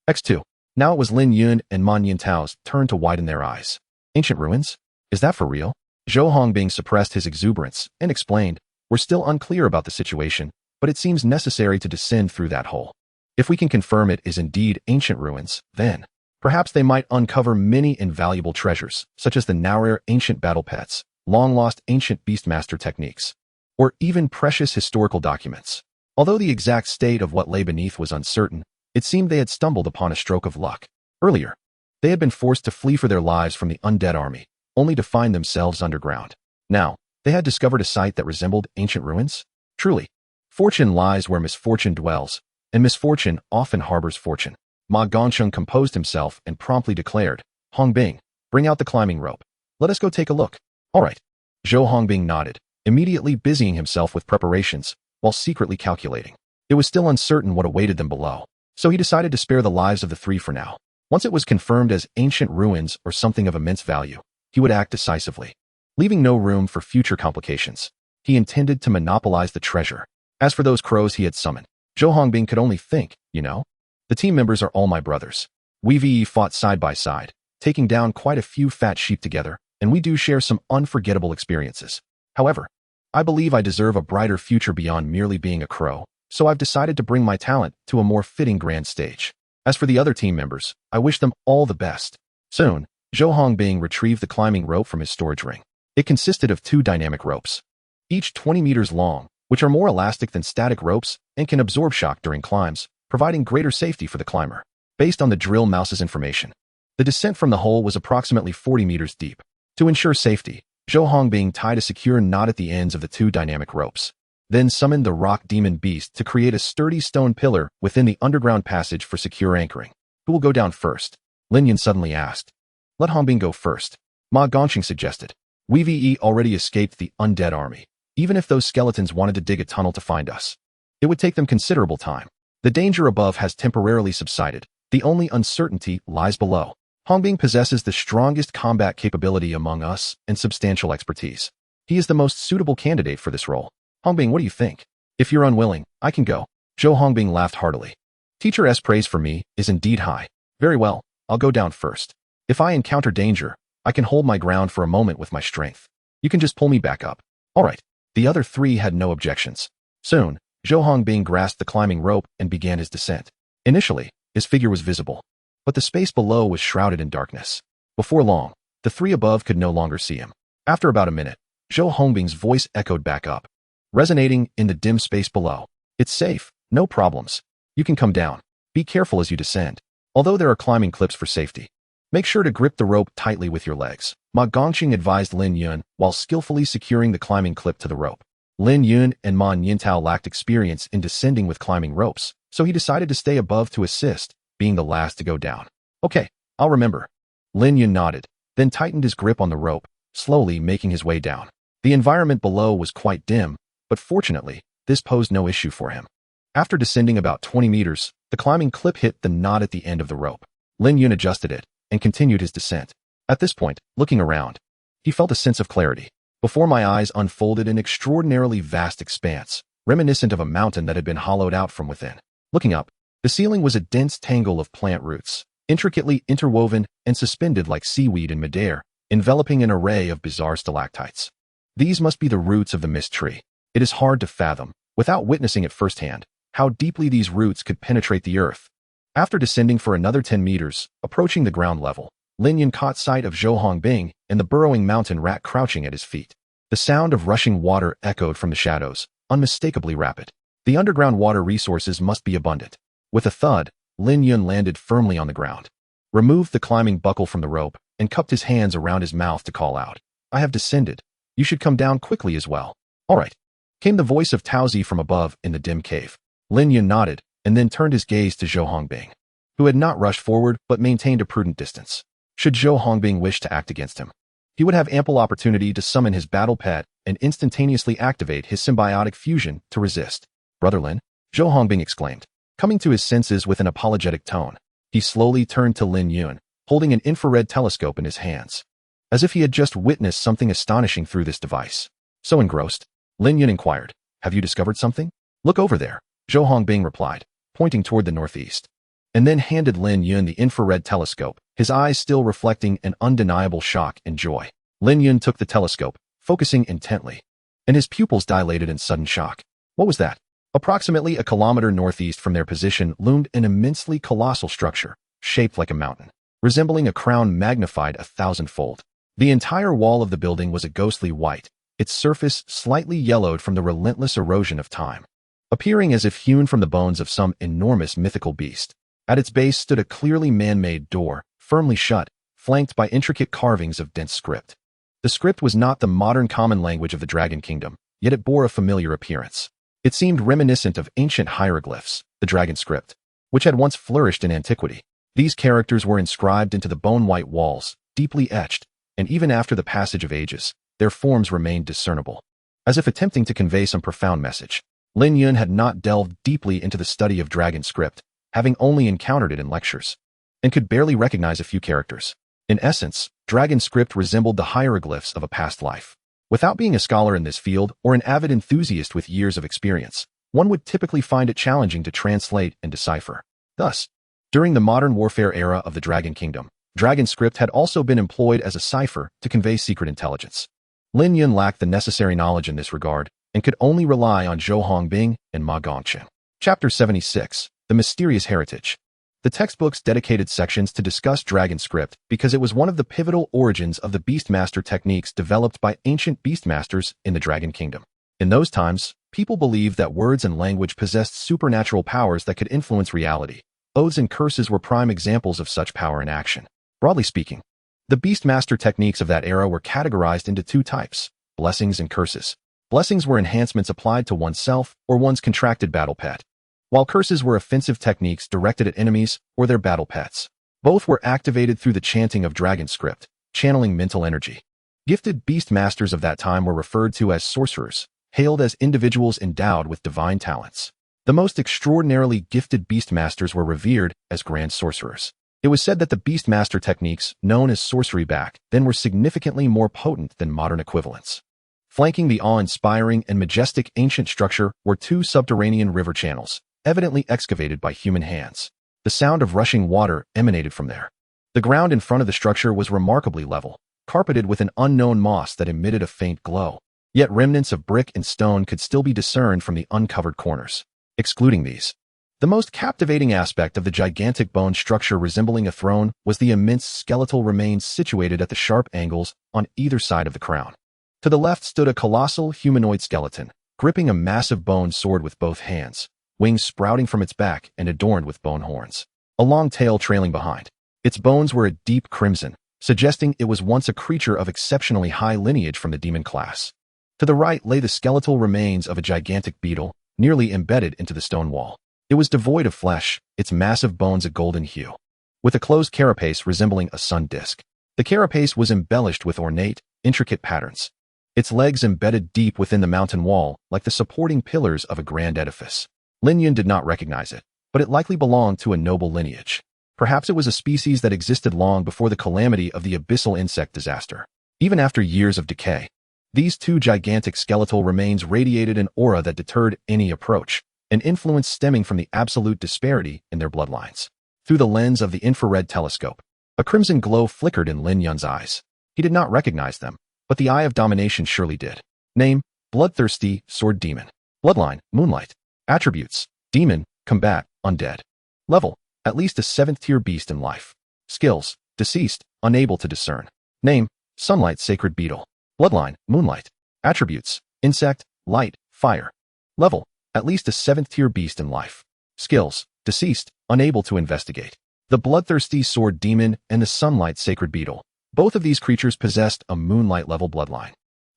X2. Now it was Lin Yun and Man Yintao's turn to widen their eyes. Ancient Ruins? Is that for real? Zhou Hongbing suppressed his exuberance and explained, we're still unclear about the situation, but it seems necessary to descend through that hole. If we can confirm it is indeed ancient ruins, then perhaps they might uncover many invaluable treasures, such as the now rare ancient battle pets, long-lost ancient beastmaster techniques, or even precious historical documents. Although the exact state of what lay beneath was uncertain, it seemed they had stumbled upon a stroke of luck. Earlier, they had been forced to flee for their lives from the undead army, only to find themselves underground. Now, they had discovered a site that resembled ancient ruins. Truly, fortune lies where misfortune dwells, and misfortune often harbors fortune. Ma Gongsheng composed himself and promptly declared, "Hongbing, bring out the climbing rope. Let us go take a look." "All right." Zhou Hongbing nodded, immediately busying himself with preparations, while secretly calculating. It was still uncertain what awaited them below, so he decided to spare the lives of the three for now. Once it was confirmed as ancient ruins or something of immense value, he would act decisively, leaving no room for future complications. He intended to monopolize the treasure. As for those crows he had summoned, Zhou Hongbing could only think, the team members are all my brothers. We fought side by side, taking down quite a few fat sheep together, and we do share some unforgettable experiences. However, I believe I deserve a brighter future beyond merely being a crow, so I've decided to bring my talent to a more fitting grand stage. As for the other team members, I wish them all the best. Soon, Zhou Hongbing retrieved the climbing rope from his storage ring. It consisted of 2 dynamic ropes, each 20 meters long, which are more elastic than static ropes and can absorb shock during climbs, providing greater safety for the climber. Based on the drill mouse's information, the descent from the hole was approximately 40 meters deep. To ensure safety, Zhou Hongbing tied a secure knot at the ends of the 2 dynamic ropes, then summoned the rock demon beast to create a sturdy stone pillar within the underground passage for secure anchoring. "Who will go down first?" Lin Yun suddenly asked. "Let Hongbing go first," Ma Gongsheng suggested. "We already escaped the undead army. Even if those skeletons wanted to dig a tunnel to find us, it would take them considerable time. The danger above has temporarily subsided. The only uncertainty lies below. Hongbing possesses the strongest combat capability among us and substantial expertise. He is the most suitable candidate for this role. Hongbing, what do you think? If you're unwilling, I can go." Zhou Hongbing laughed heartily. "Teacher S praise for me is indeed high. Very well, I'll go down first. If I encounter danger, I can hold my ground for a moment with my strength. You can just pull me back up." "All right." The other 3 had no objections. Soon, Zhou Hongbing grasped the climbing rope and began his descent. Initially, his figure was visible, but the space below was shrouded in darkness. Before long, the 3 above could no longer see him. After about a minute, Zhou Hongbing's voice echoed back up, resonating in the dim space below. "It's safe, no problems. You can come down. Be careful as you descend. Although there are climbing clips for safety, make sure to grip the rope tightly with your legs," Ma Gongsheng advised Lin Yun while skillfully securing the climbing clip to the rope. Lin Yun and Ma Nintao lacked experience in descending with climbing ropes, so he decided to stay above to assist, being the last to go down. "Okay, I'll remember." Lin Yun nodded, then tightened his grip on the rope, slowly making his way down. The environment below was quite dim, but fortunately, this posed no issue for him. After descending about 20 meters, the climbing clip hit the knot at the end of the rope. Lin Yun adjusted it and continued his descent. At this point, looking around, he felt a sense of clarity. Before my eyes unfolded an extraordinarily vast expanse, reminiscent of a mountain that had been hollowed out from within. Looking up, the ceiling was a dense tangle of plant roots, intricately interwoven and suspended like seaweed in midair, enveloping an array of bizarre stalactites. These must be the roots of the mist tree. It is hard to fathom, without witnessing it firsthand, how deeply these roots could penetrate the earth. After descending for another 10 meters, approaching the ground level, Lin Yun caught sight of Zhou Hongbing and the burrowing mountain rat crouching at his feet. The sound of rushing water echoed from the shadows, unmistakably rapid. The underground water resources must be abundant. With a thud, Lin Yun landed firmly on the ground, removed the climbing buckle from the rope, and cupped his hands around his mouth to call out, "I have descended. You should come down quickly as well." "All right," came the voice of Taozi from above in the dim cave. Lin Yun nodded, and then turned his gaze to Zhou Hongbing, who had not rushed forward but maintained a prudent distance. Should Zhou Hongbing wish to act against him, he would have ample opportunity to summon his battle pet and instantaneously activate his symbiotic fusion to resist. "Brother Lin," Zhou Hongbing exclaimed, coming to his senses with an apologetic tone. He slowly turned to Lin Yun, holding an infrared telescope in his hands, as if he had just witnessed something astonishing through this device. So engrossed, Lin Yun inquired, "Have you discovered something?" "Look over there," Zhou Hongbing replied, pointing toward the northeast, and then handed Lin Yun the infrared telescope, his eyes still reflecting an undeniable shock and joy. Lin Yun took the telescope, focusing intently, and his pupils dilated in sudden shock. "What was that?" Approximately a kilometer northeast from their position loomed an immensely colossal structure, shaped like a mountain, resembling a crown magnified 1,000-fold. The entire wall of the building was a ghostly white, its surface slightly yellowed from the relentless erosion of time, appearing as if hewn from the bones of some enormous mythical beast. At its base stood a clearly man-made door, firmly shut, flanked by intricate carvings of dense script. The script was not the modern common language of the Dragon Kingdom, yet it bore a familiar appearance. It seemed reminiscent of ancient hieroglyphs, the dragon script, which had once flourished in antiquity. These characters were inscribed into the bone-white walls, deeply etched, and even after the passage of ages, their forms remained discernible, as if attempting to convey some profound message. Lin Yun had not delved deeply into the study of dragon script, having only encountered it in lectures, and could barely recognize a few characters. In essence, dragon script resembled the hieroglyphs of a past life. Without being a scholar in this field or an avid enthusiast with years of experience, one would typically find it challenging to translate and decipher. Thus, during the modern warfare era of the Dragon Kingdom, dragon script had also been employed as a cipher to convey secret intelligence. Lin Yun lacked the necessary knowledge in this regard and could only rely on Zhou Hongbing and Ma Gongqing. Chapter 76, The Mysterious Heritage. The textbooks dedicated sections to discuss dragon script because it was one of the pivotal origins of the Beastmaster techniques developed by ancient Beastmasters in the Dragon Kingdom. In those times, people believed that words and language possessed supernatural powers that could influence reality. Oaths and curses were prime examples of such power in action. Broadly speaking, the Beastmaster techniques of that era were categorized into two types: blessings and curses. Blessings were enhancements applied to oneself or one's contracted battle pet, while curses were offensive techniques directed at enemies or their battle pets. Both were activated through the chanting of dragon script, channeling mental energy. Gifted Beastmasters of that time were referred to as sorcerers, hailed as individuals endowed with divine talents. The most extraordinarily gifted Beastmasters were revered as Grand Sorcerers. It was said that the Beastmaster techniques, known as sorcery back then, were significantly more potent than modern equivalents. Flanking the awe-inspiring and majestic ancient structure were two subterranean river channels, evidently excavated by human hands. The sound of rushing water emanated from there. The ground in front of the structure was remarkably level, carpeted with an unknown moss that emitted a faint glow. Yet remnants of brick and stone could still be discerned from the uncovered corners. Excluding these, the most captivating aspect of the gigantic bone structure resembling a throne was the immense skeletal remains situated at the sharp angles on either side of the crown. To the left stood a colossal humanoid skeleton, gripping a massive bone sword with both hands, wings sprouting from its back and adorned with bone horns, a long tail trailing behind. Its bones were a deep crimson, suggesting it was once a creature of exceptionally high lineage from the demon class. To the right lay the skeletal remains of a gigantic beetle, nearly embedded into the stone wall. It was devoid of flesh, its massive bones a golden hue, with a closed carapace resembling a sun disk. The carapace was embellished with ornate, intricate patterns, its legs embedded deep within the mountain wall like the supporting pillars of a grand edifice. Lin Yun did not recognize it, but it likely belonged to a noble lineage. Perhaps it was a species that existed long before the calamity of the abyssal insect disaster. Even after years of decay, these two gigantic skeletal remains radiated an aura that deterred any approach, an influence stemming from the absolute disparity in their bloodlines. Through the lens of the infrared telescope, a crimson glow flickered in Lin Yun's eyes. He did not recognize them, but the Eye of Domination surely did. Name: Bloodthirsty Sword Demon. Bloodline: Moonlight. Attributes: Demon, Combat, Undead. Level: at least a 7th tier beast in life. Skills: Deceased, unable to discern. Name: Sunlight Sacred Beetle. Bloodline: Moonlight. Attributes: Insect, Light, Fire. Level: at least a 7th tier beast in life. Skills: Deceased, unable to investigate. The Bloodthirsty Sword Demon and the Sunlight Sacred Beetle. Both of these creatures possessed a Moonlight level bloodline,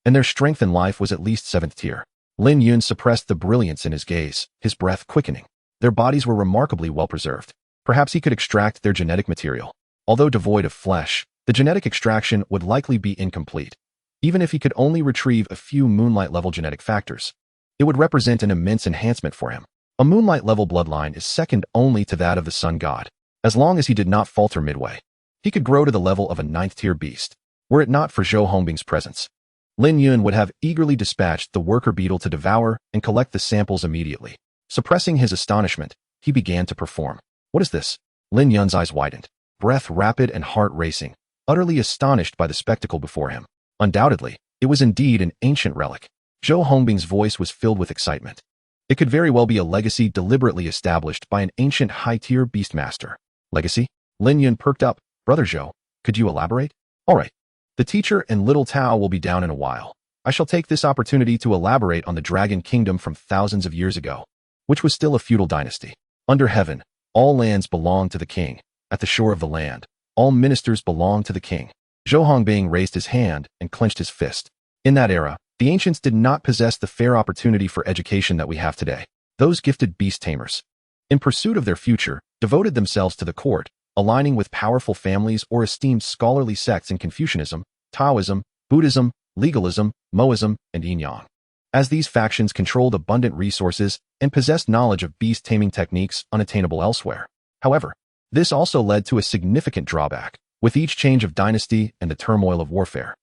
and their strength in life was at least 7th tier. Lin Yun suppressed the brilliance in his gaze, his breath quickening. Their bodies were remarkably well preserved. Perhaps he could extract their genetic material. Although devoid of flesh, the genetic extraction would likely be incomplete. Even if he could only retrieve a few Moonlight-level genetic factors, it would represent an immense enhancement for him. A Moonlight-level bloodline is second only to that of the Sun God. As long as he did not falter midway, he could grow to the level of a 9th-tier beast. Were it not for Zhou Hongbing's presence, Lin Yun would have eagerly dispatched the worker beetle to devour and collect the samples immediately. Suppressing his astonishment, he began to perform. What is this? Lin Yun's eyes widened, breath rapid and heart racing, utterly astonished by the spectacle before him. Undoubtedly, it was indeed an ancient relic. Zhou Hongbing's voice was filled with excitement. It could very well be a legacy deliberately established by an ancient high-tier beastmaster. Legacy? Lin Yun perked up. Brother Zhou, could you elaborate? All right. The teacher and little Tao will be down in a while. I shall take this opportunity to elaborate on the Dragon Kingdom from thousands of years ago, which was still a feudal dynasty. Under heaven, all lands belong to the king. At the shore of the land, all ministers belong to the king. Zhou Hongbing raised his hand and clenched his fist. In that era, the ancients did not possess the fair opportunity for education that we have today. Those gifted beast tamers, in pursuit of their future, devoted themselves to the court, aligning with powerful families or esteemed scholarly sects in Confucianism, Taoism, Buddhism, legalism, Moism, and yin-yang. As these factions controlled abundant resources and possessed knowledge of beast taming techniques unattainable elsewhere. However, this also led to a significant drawback. With each change of dynasty and the turmoil of warfare,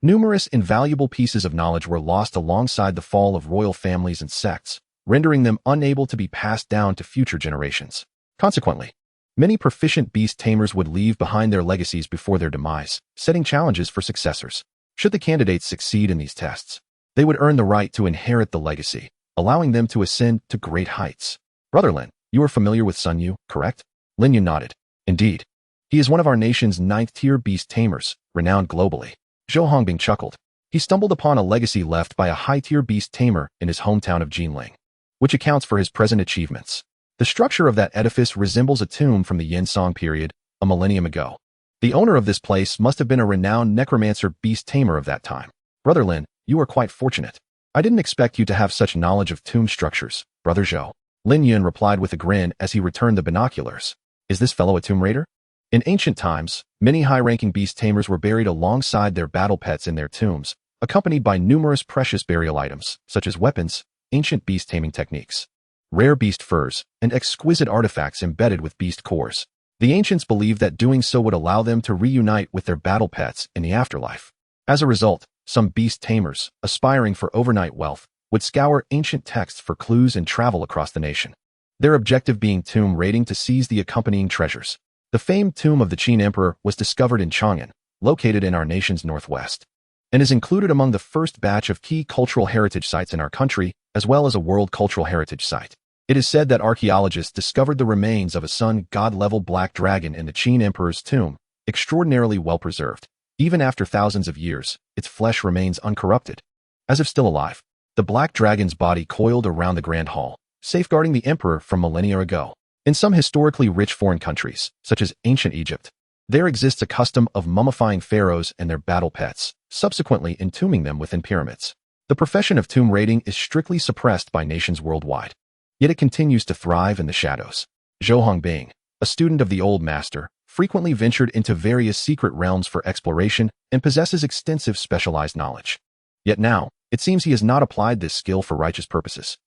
numerous invaluable pieces of knowledge were lost alongside the fall of royal families and sects, rendering them unable to be passed down to future generations. Consequently, many proficient beast tamers would leave behind their legacies before their demise, setting challenges for successors. Should the candidates succeed in these tests, they would earn the right to inherit the legacy, allowing them to ascend to great heights. Brother Lin, you are familiar with Sun Yu, correct? Lin Yun nodded. Indeed. He is one of our nation's 9th-tier beast tamers, renowned globally. Zhou Hongbing chuckled. He stumbled upon a legacy left by a high-tier beast tamer in his hometown of Jinling, which accounts for his present achievements. The structure of that edifice resembles a tomb from the Yin Song period, a millennium ago. The owner of this place must have been a renowned necromancer beast tamer of that time. Brother Lin, you are quite fortunate. I didn't expect you to have such knowledge of tomb structures, Brother Zhou. Lin Yun replied with a grin as he returned the binoculars. Is this fellow a tomb raider? In ancient times, many high-ranking beast tamers were buried alongside their battle pets in their tombs, accompanied by numerous precious burial items, such as weapons, ancient beast taming techniques, rare beast furs, and exquisite artifacts embedded with beast cores. The ancients believed that doing so would allow them to reunite with their battle pets in the afterlife. As a result, some beast tamers, aspiring for overnight wealth, would scour ancient texts for clues and travel across the nation, their objective being tomb raiding to seize the accompanying treasures. The famed tomb of the Qin Emperor was discovered in Chang'an, located in our nation's northwest, and is included among the first batch of key cultural heritage sites in our country, as well as a World Cultural Heritage Site. It is said that archaeologists discovered the remains of a sun god-level black dragon in the Qin Emperor's tomb, extraordinarily well preserved. Even after thousands of years, its flesh remains uncorrupted. As if still alive, the black dragon's body coiled around the Grand Hall, safeguarding the emperor from millennia ago. In some historically rich foreign countries, such as ancient Egypt, there exists a custom of mummifying pharaohs and their battle pets, subsequently entombing them within pyramids. The profession of tomb raiding is strictly suppressed by nations worldwide, yet it continues to thrive in the shadows. Zhou Hongbing, a student of the old master, frequently ventured into various secret realms for exploration and possesses extensive specialized knowledge. Yet now, it seems he has not applied this skill for righteous purposes.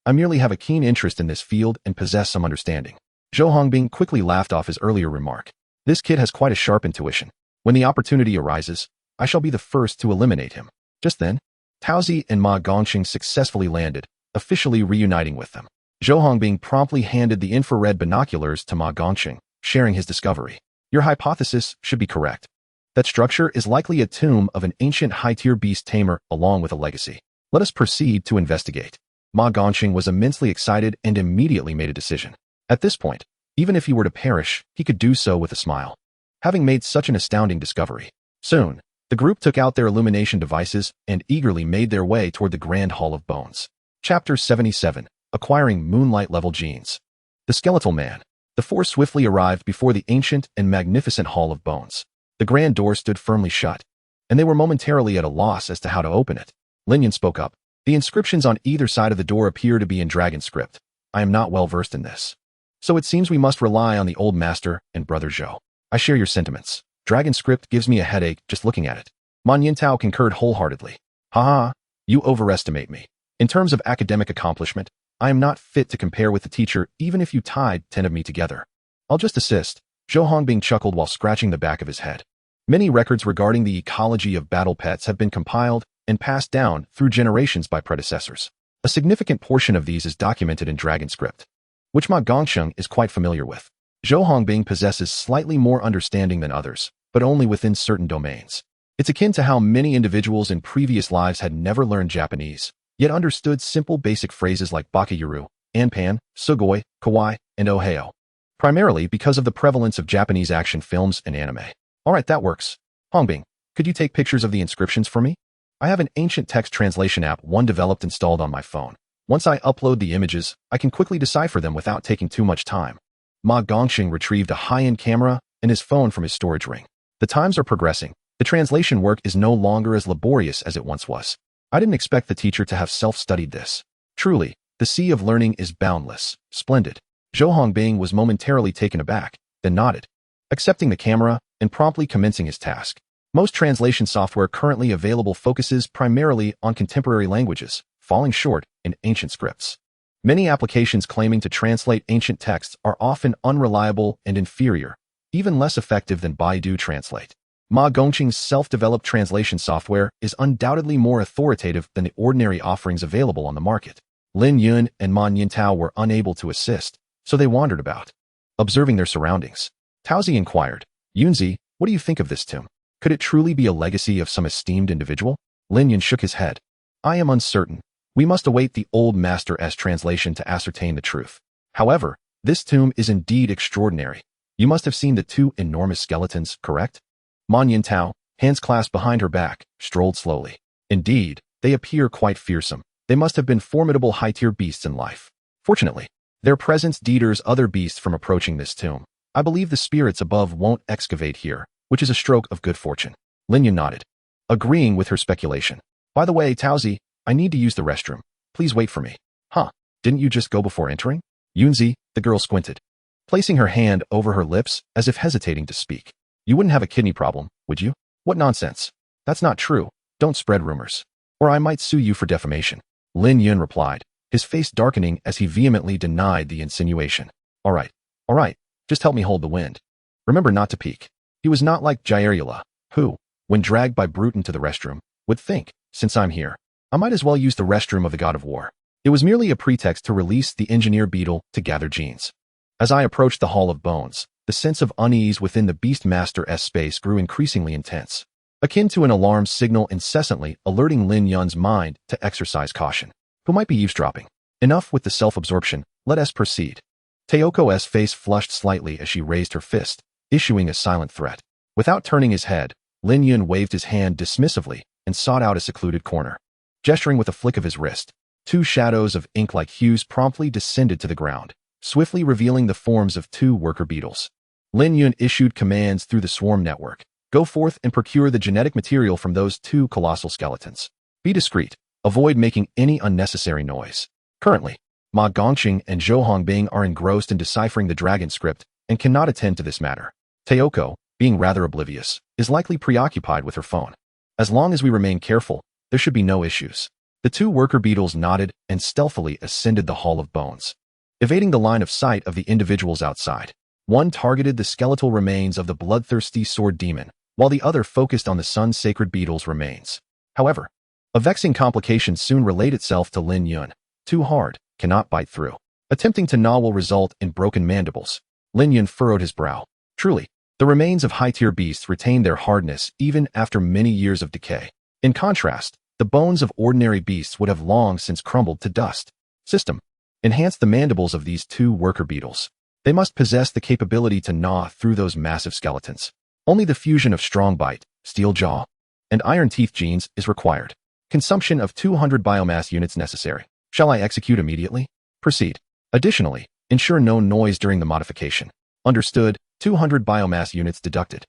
I merely have a keen interest in this field and possess some understanding. Zhou Hongbing quickly laughed off his earlier remark. This kid has quite a sharp intuition. When the opportunity arises, I shall be the first to eliminate him. Just then, Taozi and Ma Gongqing successfully landed, officially reuniting with them. Zhou Hongbing promptly handed the infrared binoculars to Ma Gongqing, sharing his discovery. Your hypothesis should be correct. That structure is likely a tomb of an ancient high-tier beast tamer along with a legacy. Let us proceed to investigate. Ma Gongqing was immensely excited and immediately made a decision. At this point, even if he were to perish, he could do so with a smile, having made such an astounding discovery. Soon, the group took out their illumination devices and eagerly made their way toward the Grand Hall of Bones. Chapter 77, Acquiring Moonlight-Level Genes. The Skeletal Man. The four swiftly arrived before the ancient and magnificent Hall of Bones. The grand door stood firmly shut, and they were momentarily at a loss as to how to open it. Lin Yun spoke up. The inscriptions on either side of the door appear to be in dragon script. I am not well versed in this, so it seems we must rely on the old master and Brother Zhou. I share your sentiments. Dragon script gives me a headache just looking at it. Man Yintao concurred wholeheartedly. You overestimate me. In terms of academic accomplishment, I am not fit to compare with the teacher even if you tied 10 of me together. I'll just assist. Zhou Hongbing chuckled while scratching the back of his head. Many records regarding the ecology of battle pets have been compiled and passed down through generations by predecessors. A significant portion of these is documented in dragon script, which Ma Gongqing is quite familiar with. Zhou Hongbing possesses slightly more understanding than others, but only within certain domains. It's akin to how many individuals in previous lives had never learned Japanese, yet understood simple basic phrases like Bakayuru, Anpan, Sugoi, Kawaii, and Ohio, primarily because of the prevalence of Japanese action films and anime. Alright, that works. Hongbing, could you take pictures of the inscriptions for me? I have an ancient text translation app one developed installed on my phone. Once I upload the images, I can quickly decipher them without taking too much time. Ma Gongxing retrieved a high-end camera and his phone from his storage ring. The times are progressing. The translation work is no longer as laborious as it once was. I didn't expect the teacher to have self-studied this. Truly, the sea of learning is boundless. Splendid. Zhou Hongbing was momentarily taken aback, then nodded, accepting the camera and promptly commencing his task. Most translation software currently available focuses primarily on contemporary languages, falling short in ancient scripts. Many applications claiming to translate ancient texts are often unreliable and inferior, even less effective than Baidu Translate. Ma Gongqing's self-developed translation software is undoubtedly more authoritative than the ordinary offerings available on the market. Lin Yun and Ma Yintao were unable to assist, so they wandered about, observing their surroundings. Taozi inquired, Yunzi, what do you think of this tomb? Could it truly be a legacy of some esteemed individual? Lin Yun shook his head. I am uncertain. We must await the old master's translation to ascertain the truth. However, this tomb is indeed extraordinary. You must have seen the two enormous skeletons, correct? Ma Yintao, hands clasped behind her back, strolled slowly. Indeed, they appear quite fearsome. They must have been formidable high-tier beasts in life. Fortunately, their presence deters other beasts from approaching this tomb. I believe the spirits above won't excavate here, which is a stroke of good fortune. Lin Yun nodded, agreeing with her speculation. By the way, Taozi, I need to use the restroom. Please wait for me. Huh, didn't you just go before entering? Yunzi, the girl squinted, placing her hand over her lips as if hesitating to speak. You wouldn't have a kidney problem, would you? What nonsense. That's not true. Don't spread rumors, or I might sue you for defamation. Lin Yun replied, his face darkening as he vehemently denied the insinuation. All right, just help me hold the wind. Remember not to peek. He was not like Jairula, who, when dragged by Brute into the restroom, would think, since I'm here, I might as well use the restroom of the god of war. It was merely a pretext to release the engineer beetle to gather genes. As I approached the Hall of Bones, the sense of unease within the Beastmaster's space grew increasingly intense, akin to an alarm signal incessantly alerting Lin Yun's mind to exercise caution. Who might be eavesdropping? Enough with the self-absorption, let us proceed. Teoko's face flushed slightly as she raised her fist, issuing a silent threat. Without turning his head, Lin Yun waved his hand dismissively and sought out a secluded corner. Gesturing with a flick of his wrist, two shadows of ink-like hues promptly descended to the ground, swiftly revealing the forms of two worker beetles. Lin Yun issued commands through the swarm network. Go forth and procure the genetic material from those two colossal skeletons. Be discreet. Avoid making any unnecessary noise. Currently, Ma Gongqing and Zhou Hongbing are engrossed in deciphering the dragon script and cannot attend to this matter. Teoko, being rather oblivious, is likely preoccupied with her phone. As long as we remain careful, there should be no issues. The two worker beetles nodded and stealthily ascended the Hall of Bones, evading the line of sight of the individuals outside. One targeted the skeletal remains of the bloodthirsty sword demon, while the other focused on the sun-sacred beetle's remains. However, a vexing complication soon relayed itself to Lin Yun. Too hard, cannot bite through. Attempting to gnaw will result in broken mandibles. Lin Yun furrowed his brow. Truly, the remains of high-tier beasts retain their hardness even after many years of decay. In contrast, the bones of ordinary beasts would have long since crumbled to dust. System. Enhance the mandibles of these two worker beetles. They must possess the capability to gnaw through those massive skeletons. Only the fusion of strong bite, steel jaw, and iron teeth genes is required. Consumption of 200 biomass units necessary. Shall I execute immediately? Proceed. Additionally, ensure no noise during the modification. Understood, 200 biomass units deducted.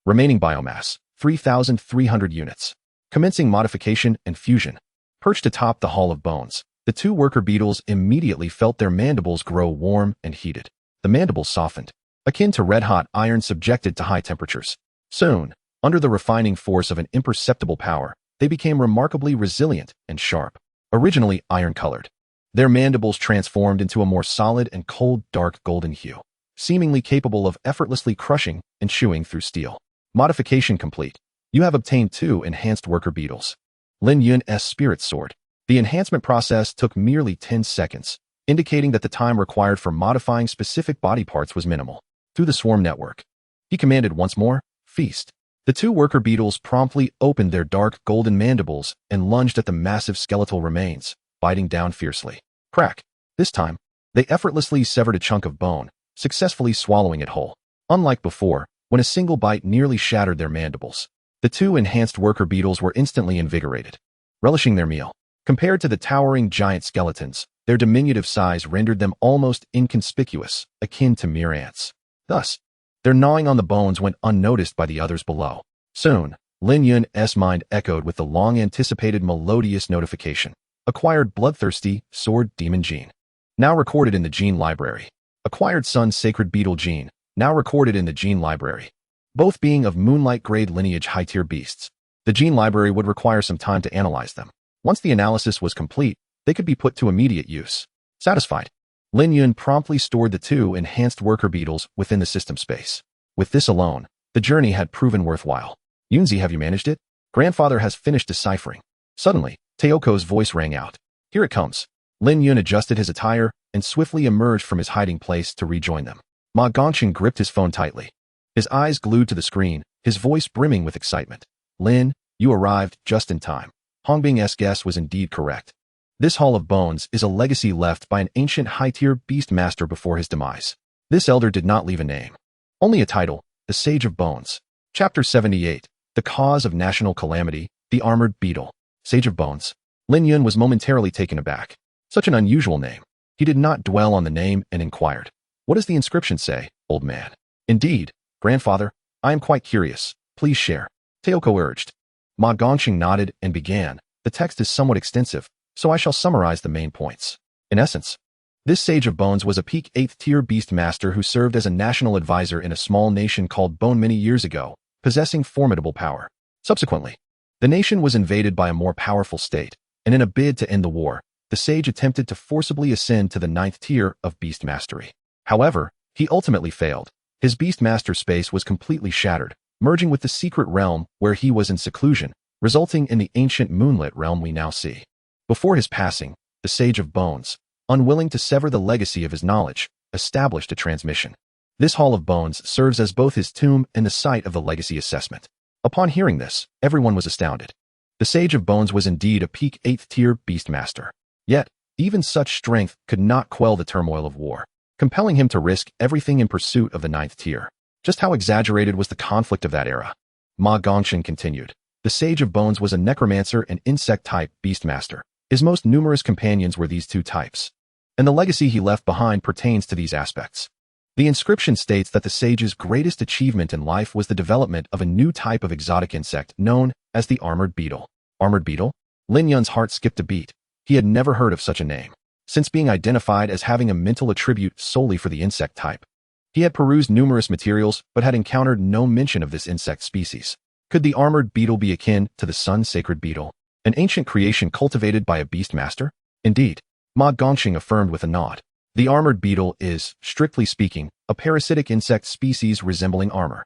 Remaining biomass, 3,300 units. Commencing modification and fusion. Perched atop the Hall of Bones, the two worker beetles immediately felt their mandibles grow warm and heated. The mandibles softened, akin to red-hot iron subjected to high temperatures. Soon, under the refining force of an imperceptible power, they became remarkably resilient and sharp. Originally iron-colored, their mandibles transformed into a more solid and cold, dark golden hue, seemingly capable of effortlessly crushing and chewing through steel. Modification complete. You have obtained two enhanced worker beetles. Lin Yun's spirit sword. The enhancement process took merely 10 seconds, indicating that the time required for modifying specific body parts was minimal. Through the swarm network, he commanded once more, feast. The two worker beetles promptly opened their dark golden mandibles and lunged at the massive skeletal remains, biting down fiercely. Crack! This time, they effortlessly severed a chunk of bone, successfully swallowing it whole. Unlike before, when a single bite nearly shattered their mandibles, the two enhanced worker beetles were instantly invigorated, relishing their meal. Compared to the towering giant skeletons, their diminutive size rendered them almost inconspicuous, akin to mere ants. Thus, their gnawing on the bones went unnoticed by the others below. Soon, Lin Yun's mind echoed with the long-anticipated melodious notification. Acquired bloodthirsty sword demon gene. Now recorded in the gene library. Acquired sun sacred beetle gene. Now recorded in the gene library. Both being of moonlight grade lineage high-tier beasts. The gene library would require some time to analyze them. Once the analysis was complete, they could be put to immediate use. Satisfied, Lin Yun promptly stored the two enhanced worker beetles within the system space. With this alone, the journey had proven worthwhile. Yunzi, have you managed it? Grandfather has finished deciphering. Suddenly, Teoko's voice rang out. Here it comes. Lin Yun adjusted his attire and swiftly emerged from his hiding place to rejoin them. Ma Gongqing gripped his phone tightly. His eyes glued to the screen, his voice brimming with excitement. Lin, you arrived just in time. Hongbing's guess was indeed correct. This Hall of Bones is a legacy left by an ancient high-tier beast master before his demise. This elder did not leave a name. Only a title, the Sage of Bones. Chapter 78, The Cause of National Calamity, the Armored Beetle. Sage of Bones. Lin Yun was momentarily taken aback. Such an unusual name. He did not dwell on the name and inquired. What does the inscription say, old man? Indeed, grandfather, I am quite curious. Please share. Teoko urged. Ma Gongqing nodded and began. The text is somewhat extensive, so I shall summarize the main points. In essence, this Sage of Bones was a peak 8th-tier beast master who served as a national advisor in a small nation called Bone many years ago, possessing formidable power. Subsequently, the nation was invaded by a more powerful state, and in a bid to end the war, the sage attempted to forcibly ascend to the 9th tier of beast mastery. However, he ultimately failed. His beast master space was completely shattered, merging with the secret realm where he was in seclusion, resulting in the ancient moonlit realm we now see. Before his passing, the Sage of Bones, unwilling to sever the legacy of his knowledge, established a transmission. This Hall of Bones serves as both his tomb and the site of the legacy assessment. Upon hearing this, everyone was astounded. The Sage of Bones was indeed a peak 8th-tier beastmaster. Yet, even such strength could not quell the turmoil of war, compelling him to risk everything in pursuit of the 9th tier. Just how exaggerated was the conflict of that era? Ma Gongqing continued. The Sage of Bones was a necromancer and insect-type beastmaster. His most numerous companions were these two types, and the legacy he left behind pertains to these aspects. The inscription states that the sage's greatest achievement in life was the development of a new type of exotic insect known as the armored beetle. Armored beetle? Lin Yun's heart skipped a beat. He had never heard of such a name. Since being identified as having a mental attribute solely for the insect type, he had perused numerous materials but had encountered no mention of this insect species. Could the armored beetle be akin to the sun-sacred beetle, an ancient creation cultivated by a beastmaster? Indeed, Ma Gongqing affirmed with a nod. The armored beetle is, strictly speaking, a parasitic insect species resembling armor.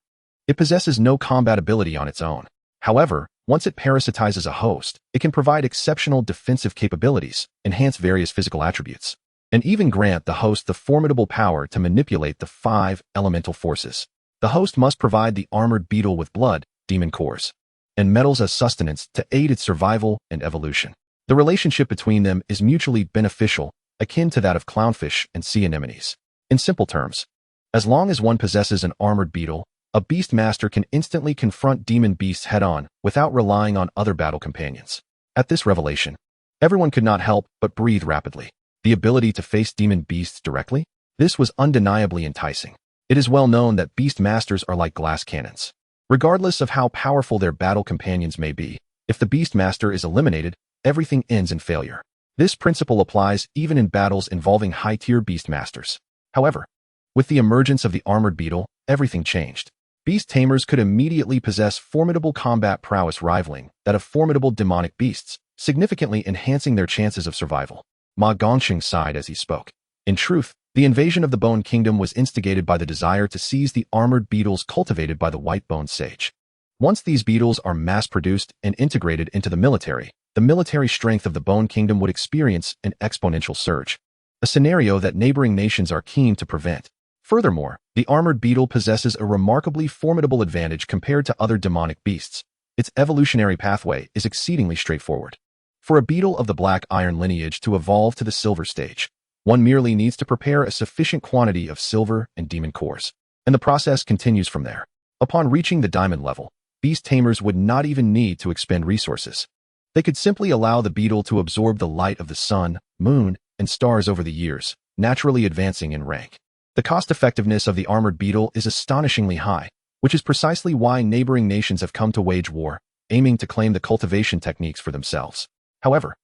It possesses no combat ability on its own. However, once it parasitizes a host, it can provide exceptional defensive capabilities, enhance various physical attributes, and even grant the host the formidable power to manipulate the 5 elemental forces. The host must provide the armored beetle with blood, demon cores, and metals as sustenance to aid its survival and evolution. The relationship between them is mutually beneficial, akin to that of clownfish and sea anemones. In simple terms, as long as one possesses an armored beetle, a beastmaster can instantly confront demon beasts head-on without relying on other battle companions. At this revelation, everyone could not help but breathe rapidly. The ability to face demon beasts directly? This was undeniably enticing. It is well known that beastmasters are like glass cannons. Regardless of how powerful their battle companions may be, if the beastmaster is eliminated, everything ends in failure. This principle applies even in battles involving high-tier beastmasters. However, with the emergence of the armored beetle, everything changed. Beast tamers could immediately possess formidable combat prowess rivaling that of formidable demonic beasts, significantly enhancing their chances of survival. Ma Gongqing sighed as he spoke. In truth, the invasion of the Bone Kingdom was instigated by the desire to seize the armored beetles cultivated by the White Bone Sage. Once these beetles are mass-produced and integrated into the military strength of the Bone Kingdom would experience an exponential surge, a scenario that neighboring nations are keen to prevent. Furthermore, the armored beetle possesses a remarkably formidable advantage compared to other demonic beasts. Its evolutionary pathway is exceedingly straightforward. For a beetle of the black iron lineage to evolve to the silver stage, one merely needs to prepare a sufficient quantity of silver and demon cores, and the process continues from there. Upon reaching the diamond level, beast tamers would not even need to expend resources. They could simply allow the beetle to absorb the light of the sun, moon, and stars over the years, naturally advancing in rank. The cost-effectiveness of the armored beetle is astonishingly high, which is precisely why neighboring nations have come to wage war, aiming to claim the cultivation techniques for themselves. However,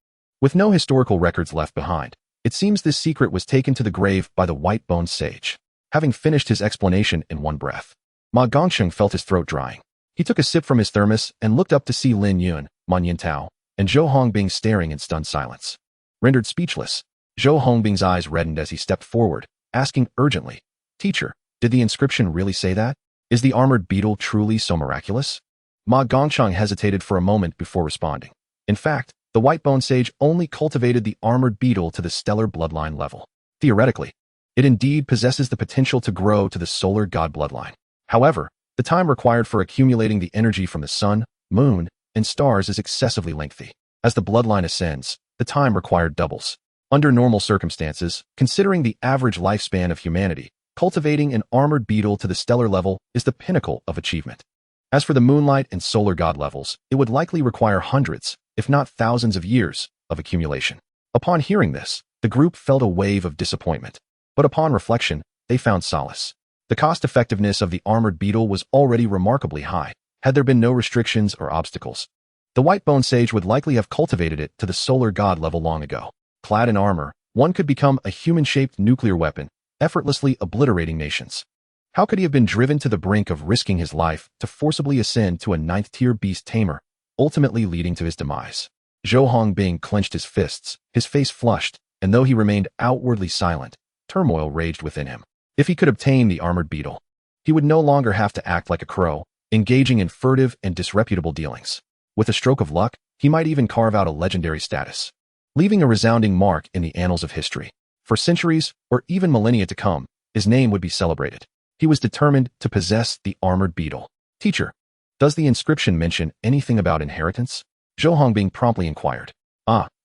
with no historical records left behind, it seems this secret was taken to the grave by the white-boned sage. Having finished his explanation in one breath, Ma Gongsheng felt his throat drying. He took a sip from his thermos and looked up to see Lin Yun, Man Yintao, and Zhou Hongbing staring in stunned silence. Rendered speechless, Zhou Hongbing's eyes reddened as he stepped forward, asking urgently, "Teacher, did the inscription really say that? Is the armored beetle truly so miraculous?" Ma Gongsheng hesitated for a moment before responding. In fact, the white-bone sage only cultivated the armored beetle to the stellar bloodline level. Theoretically, it indeed possesses the potential to grow to the solar god bloodline. However, the time required for accumulating the energy from the sun, moon, and stars is excessively lengthy. As the bloodline ascends, the time required doubles. Under normal circumstances, considering the average lifespan of humanity, cultivating an armored beetle to the stellar level is the pinnacle of achievement. As for the moonlight and solar god levels, it would likely require hundreds, if not thousands of years, of accumulation. Upon hearing this, the group felt a wave of disappointment. But upon reflection, they found solace. The cost-effectiveness of the armored beetle was already remarkably high, had there been no restrictions or obstacles. The white-bone sage would likely have cultivated it to the solar god level long ago. Clad in armor, one could become a human-shaped nuclear weapon, effortlessly obliterating nations. How could he have been driven to the brink of risking his life to forcibly ascend to a 9th-tier beast tamer, ultimately leading to his demise? Zhou Hongbing clenched his fists, his face flushed, and though he remained outwardly silent, turmoil raged within him. If he could obtain the armored beetle, he would no longer have to act like a crow, engaging in furtive and disreputable dealings. With a stroke of luck, he might even carve out a legendary status, leaving a resounding mark in the annals of history. For centuries, or even millennia to come, his name would be celebrated. He was determined to possess the armored beetle. "Teacher, does the inscription mention anything about inheritance?" Zhou Hongbing promptly inquired.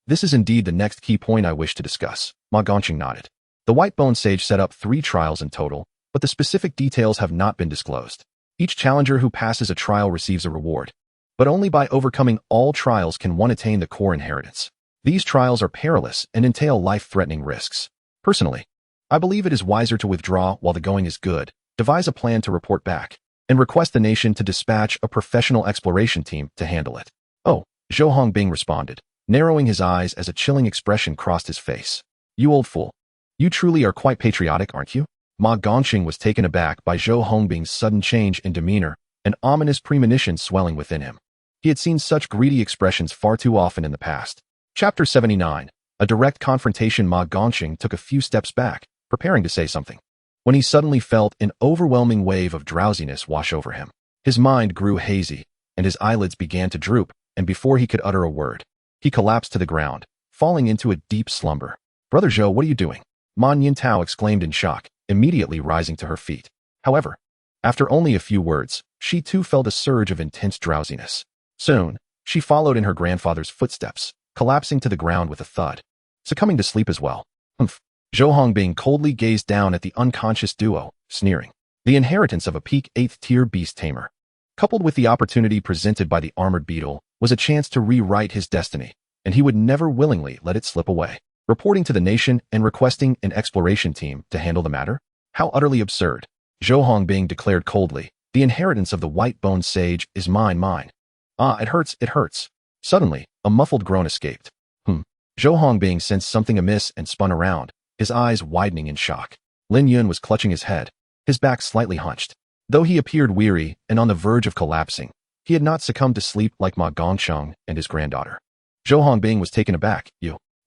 This is indeed the next key point I wish to discuss." Ma Gongqing nodded. The white-bone sage set up 3 trials in total, but the specific details have not been disclosed. Each challenger who passes a trial receives a reward, but only by overcoming all trials can one attain the core inheritance. These trials are perilous and entail life-threatening risks. Personally, I believe it is wiser to withdraw while the going is good, devise a plan to report back, and request the nation to dispatch a professional exploration team to handle it. "Oh," Zhou Hongbing responded, narrowing his eyes as a chilling expression crossed his face. "You old fool. You truly are quite patriotic, aren't you?" Ma Gongqing was taken aback by Zhou Hongbing's sudden change in demeanor, an ominous premonition swelling within him. He had seen such greedy expressions far too often in the past. Chapter 79. A direct confrontation. Ma Gongqing took a few steps back, preparing to say something, when he suddenly felt an overwhelming wave of drowsiness wash over him. His mind grew hazy, and his eyelids began to droop, and before he could utter a word, he collapsed to the ground, falling into a deep slumber. "Brother Zhou, what are you doing?" Man Yintao exclaimed in shock, immediately rising to her feet. However, after only a few words, she too felt a surge of intense drowsiness. Soon, she followed in her grandfather's footsteps, collapsing to the ground with a thud, succumbing to sleep as well. "Humph." Zhou Hongbing coldly gazed down at the unconscious duo, sneering. The inheritance of a peak 8th-tier beast tamer, coupled with the opportunity presented by the armored beetle, was a chance to rewrite his destiny, and he would never willingly let it slip away. Reporting to the nation and requesting an exploration team to handle the matter? How utterly absurd. Zhou Hongbing declared coldly, "The inheritance of the white-boned sage is mine. It hurts." Suddenly, a muffled groan escaped. Zhou Hongbing sensed something amiss and spun around, his eyes widening in shock. Lin Yun was clutching his head, his back slightly hunched. Though he appeared weary and on the verge of collapsing, he had not succumbed to sleep like Ma Gongsheng and his granddaughter. Zhou Hongbing was taken aback.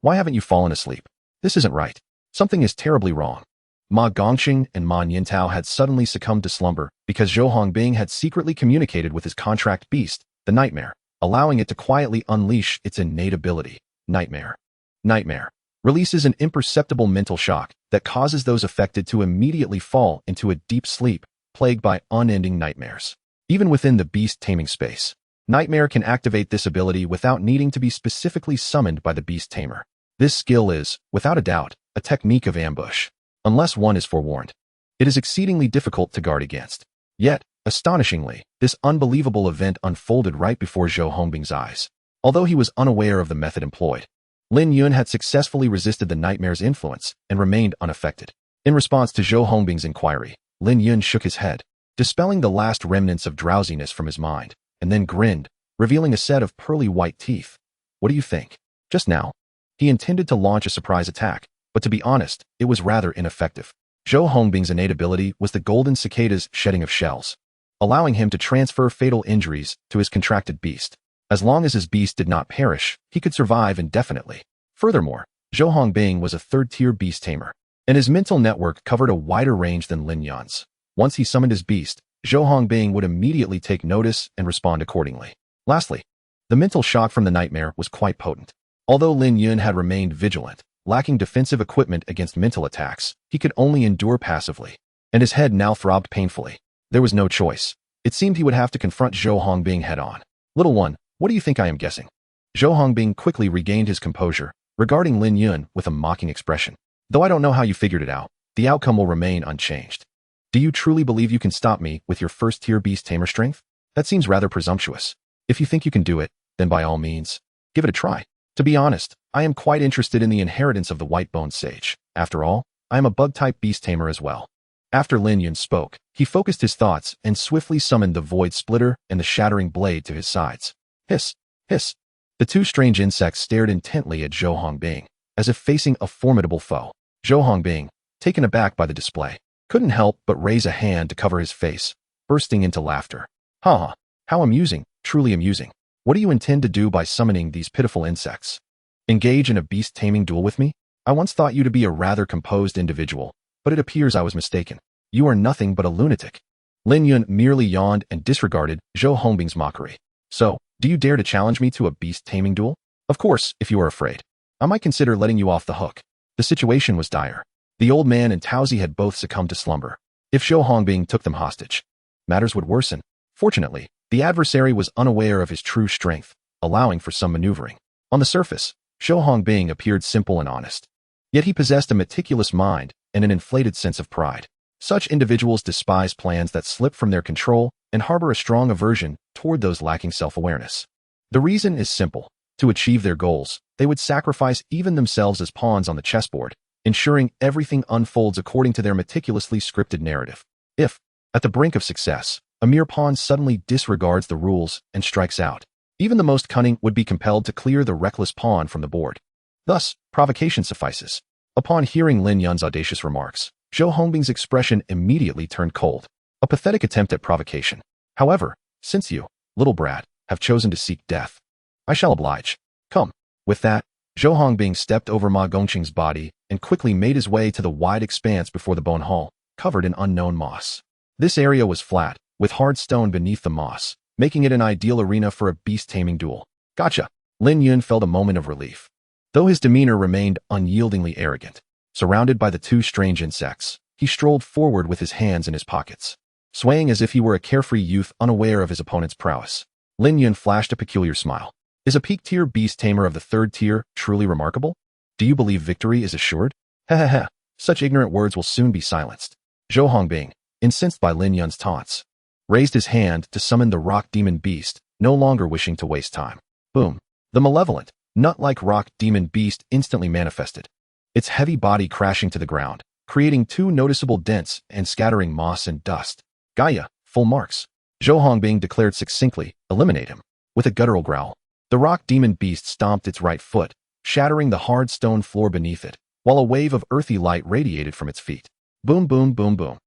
Why haven't you fallen asleep? This isn't right. Something is terribly wrong." Ma Gongqing and Man Yintao had suddenly succumbed to slumber because Zhou Hongbing had secretly communicated with his contract beast, the Nightmare, allowing it to quietly unleash its innate ability, Nightmare. Nightmare releases an imperceptible mental shock that causes those affected to immediately fall into a deep sleep, plagued by unending nightmares. Even within the beast taming space, Nightmare can activate this ability without needing to be specifically summoned by the Beast Tamer. This skill is, without a doubt, a technique of ambush. Unless one is forewarned, it is exceedingly difficult to guard against. Yet, astonishingly, this unbelievable event unfolded right before Zhou Hongbing's eyes. Although he was unaware of the method employed, Lin Yun had successfully resisted the nightmare's influence and remained unaffected. In response to Zhou Hongbing's inquiry, Lin Yun shook his head, dispelling the last remnants of drowsiness from his mind, and then grinned, revealing a set of pearly white teeth. What do you think? Just now, he intended to launch a surprise attack, but to be honest, it was rather ineffective. Zhou Hongbing's innate ability was the golden cicada's shedding of shells, allowing him to transfer fatal injuries to his contracted beast. As long as his beast did not perish, he could survive indefinitely. Furthermore, Zhou Hongbing was a third-tier beast tamer, and his mental network covered a wider range than Lin Yun's. Once he summoned his beast, Zhou Hongbing would immediately take notice and respond accordingly. Lastly, the mental shock from the nightmare was quite potent. Although Lin Yun had remained vigilant, lacking defensive equipment against mental attacks, he could only endure passively, and his head now throbbed painfully. There was no choice. It seemed he would have to confront Zhou Hongbing head-on. Little one, what do you think I am guessing? Zhou Hongbing quickly regained his composure, regarding Lin Yun with a mocking expression. Though I don't know how you figured it out, the outcome will remain unchanged. Do you truly believe you can stop me with your first-tier beast tamer strength? That seems rather presumptuous. If you think you can do it, then by all means, give it a try. To be honest, I am quite interested in the inheritance of the white-boned sage. After all, I am a bug-type beast tamer as well. After Lin Yun spoke, he focused his thoughts and swiftly summoned the void splitter and the shattering blade to his sides. Hiss, hiss. The two strange insects stared intently at Zhou Hongbing, as if facing a formidable foe. Zhou Hongbing, taken aback by the display, couldn't help but raise a hand to cover his face, bursting into laughter. Ha! How amusing, truly amusing. What do you intend to do by summoning these pitiful insects? Engage in a beast taming duel with me? I once thought you to be a rather composed individual, but it appears I was mistaken. You are nothing but a lunatic. Lin Yun merely yawned and disregarded Zhou Hongbing's mockery. So, do you dare to challenge me to a beast taming duel? Of course, if you are afraid. I might consider letting you off the hook. The situation was dire. The old man and Tauzi had both succumbed to slumber. If Zhou Hongbing took them hostage, matters would worsen. Fortunately, the adversary was unaware of his true strength, allowing for some maneuvering. On the surface, Zhou Hongbing appeared simple and honest. Yet he possessed a meticulous mind and an inflated sense of pride. Such individuals despise plans that slip from their control and harbor a strong aversion toward those lacking self-awareness. The reason is simple. To achieve their goals, they would sacrifice even themselves as pawns on the chessboard, ensuring everything unfolds according to their meticulously scripted narrative. If, at the brink of success, a mere pawn suddenly disregards the rules and strikes out, even the most cunning would be compelled to clear the reckless pawn from the board. Thus, provocation suffices. Upon hearing Lin Yun's audacious remarks, Zhou Hongbing's expression immediately turned cold. A pathetic attempt at provocation. However, since you, little brat, have chosen to seek death, I shall oblige. Come. With that, Zhou Hongbing stepped over Ma Gongqing's body and quickly made his way to the wide expanse before the bone hall, covered in unknown moss. This area was flat, with hard stone beneath the moss, making it an ideal arena for a beast-taming duel. Gotcha! Lin Yun felt a moment of relief. Though his demeanor remained unyieldingly arrogant, surrounded by the two strange insects, he strolled forward with his hands in his pockets, swaying as if he were a carefree youth unaware of his opponent's prowess. Lin Yun flashed a peculiar smile. Is a peak-tier beast tamer of the third tier truly remarkable? Do you believe victory is assured? Heh. Such ignorant words will soon be silenced. Zhou Hongbing, incensed by Lin Yun's taunts, raised his hand to summon the rock demon beast, no longer wishing to waste time. Boom. The malevolent, nut-like rock demon beast instantly manifested, its heavy body crashing to the ground, creating two noticeable dents and scattering moss and dust. Gaia, full marks. Zhou Hongbing declared succinctly, eliminate him. With a guttural growl, the rock demon beast stomped its right foot, shattering the hard stone floor beneath it, while a wave of earthy light radiated from its feet. Boom, boom, boom, boom.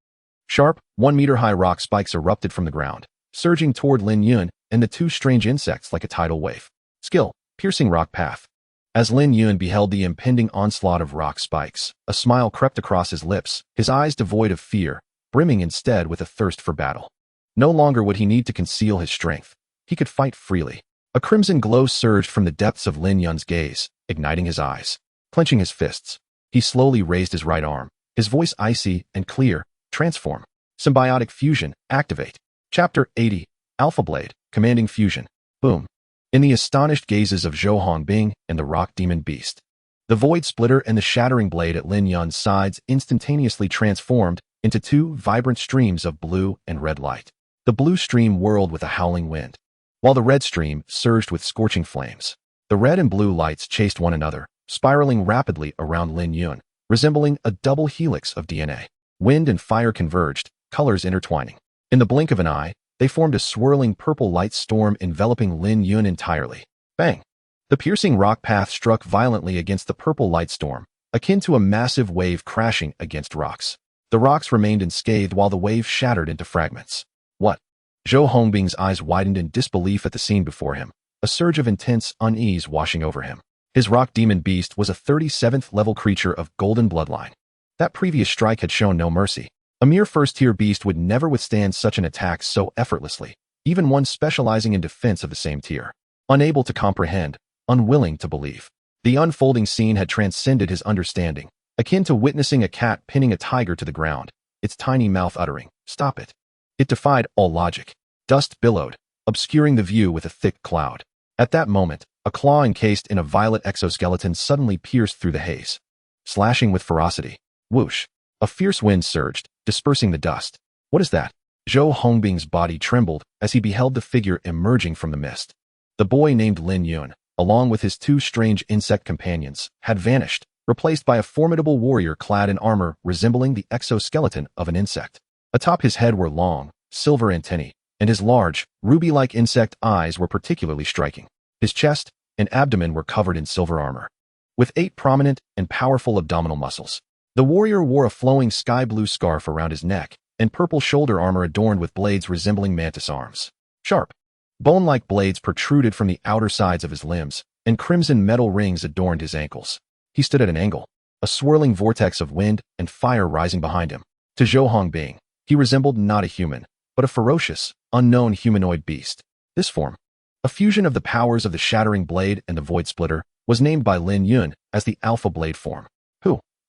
Sharp, 1-meter-high rock spikes erupted from the ground, surging toward Lin Yun and the two strange insects like a tidal wave. Skill, piercing rock path. As Lin Yun beheld the impending onslaught of rock spikes, a smile crept across his lips, his eyes devoid of fear, brimming instead with a thirst for battle. No longer would he need to conceal his strength. He could fight freely. A crimson glow surged from the depths of Lin Yun's gaze, igniting his eyes. Clenching his fists, he slowly raised his right arm, his voice icy and clear. Transform. Symbiotic fusion, activate. Chapter 80, Alpha Blade, Commanding Fusion. Boom. In the astonished gazes of Zhou Hongbing and the rock demon beast, the void splitter and the shattering blade at Lin Yun's sides instantaneously transformed into two vibrant streams of blue and red light. The blue stream whirled with a howling wind, while the red stream surged with scorching flames. The red and blue lights chased one another, spiraling rapidly around Lin Yun, resembling a double helix of DNA. Wind and fire converged, colors intertwining. In the blink of an eye, they formed a swirling purple light storm enveloping Lin Yun entirely. Bang! The piercing rock path struck violently against the purple light storm, akin to a massive wave crashing against rocks. The rocks remained unscathed while the wave shattered into fragments. What? Zhou Hongbing's eyes widened in disbelief at the scene before him, a surge of intense unease washing over him. His rock demon beast was a 37th level creature of golden bloodline. That previous strike had shown no mercy. A mere first-tier beast would never withstand such an attack so effortlessly, even one specializing in defense of the same tier. Unable to comprehend, unwilling to believe. The unfolding scene had transcended his understanding, akin to witnessing a cat pinning a tiger to the ground, its tiny mouth uttering, "Stop it." It defied all logic. Dust billowed, obscuring the view with a thick cloud. At that moment, a claw encased in a violet exoskeleton suddenly pierced through the haze, slashing with ferocity. Whoosh! A fierce wind surged, dispersing the dust. What is that? Zhou Hongbing's body trembled as he beheld the figure emerging from the mist. The boy named Lin Yun, along with his two strange insect companions, had vanished, replaced by a formidable warrior clad in armor resembling the exoskeleton of an insect. Atop his head were long, silver antennae, and his large, ruby-like insect eyes were particularly striking. His chest and abdomen were covered in silver armor, with 8 prominent and powerful abdominal muscles. The warrior wore a flowing sky-blue scarf around his neck and purple shoulder armor adorned with blades resembling mantis arms. Sharp, bone-like blades protruded from the outer sides of his limbs, and crimson metal rings adorned his ankles. He stood at an angle, a swirling vortex of wind and fire rising behind him. To Zhou Hongbing, he resembled not a human, but a ferocious, unknown humanoid beast. This form, a fusion of the powers of the shattering blade and the void splitter, was named by Lin Yun as the Alpha Blade form.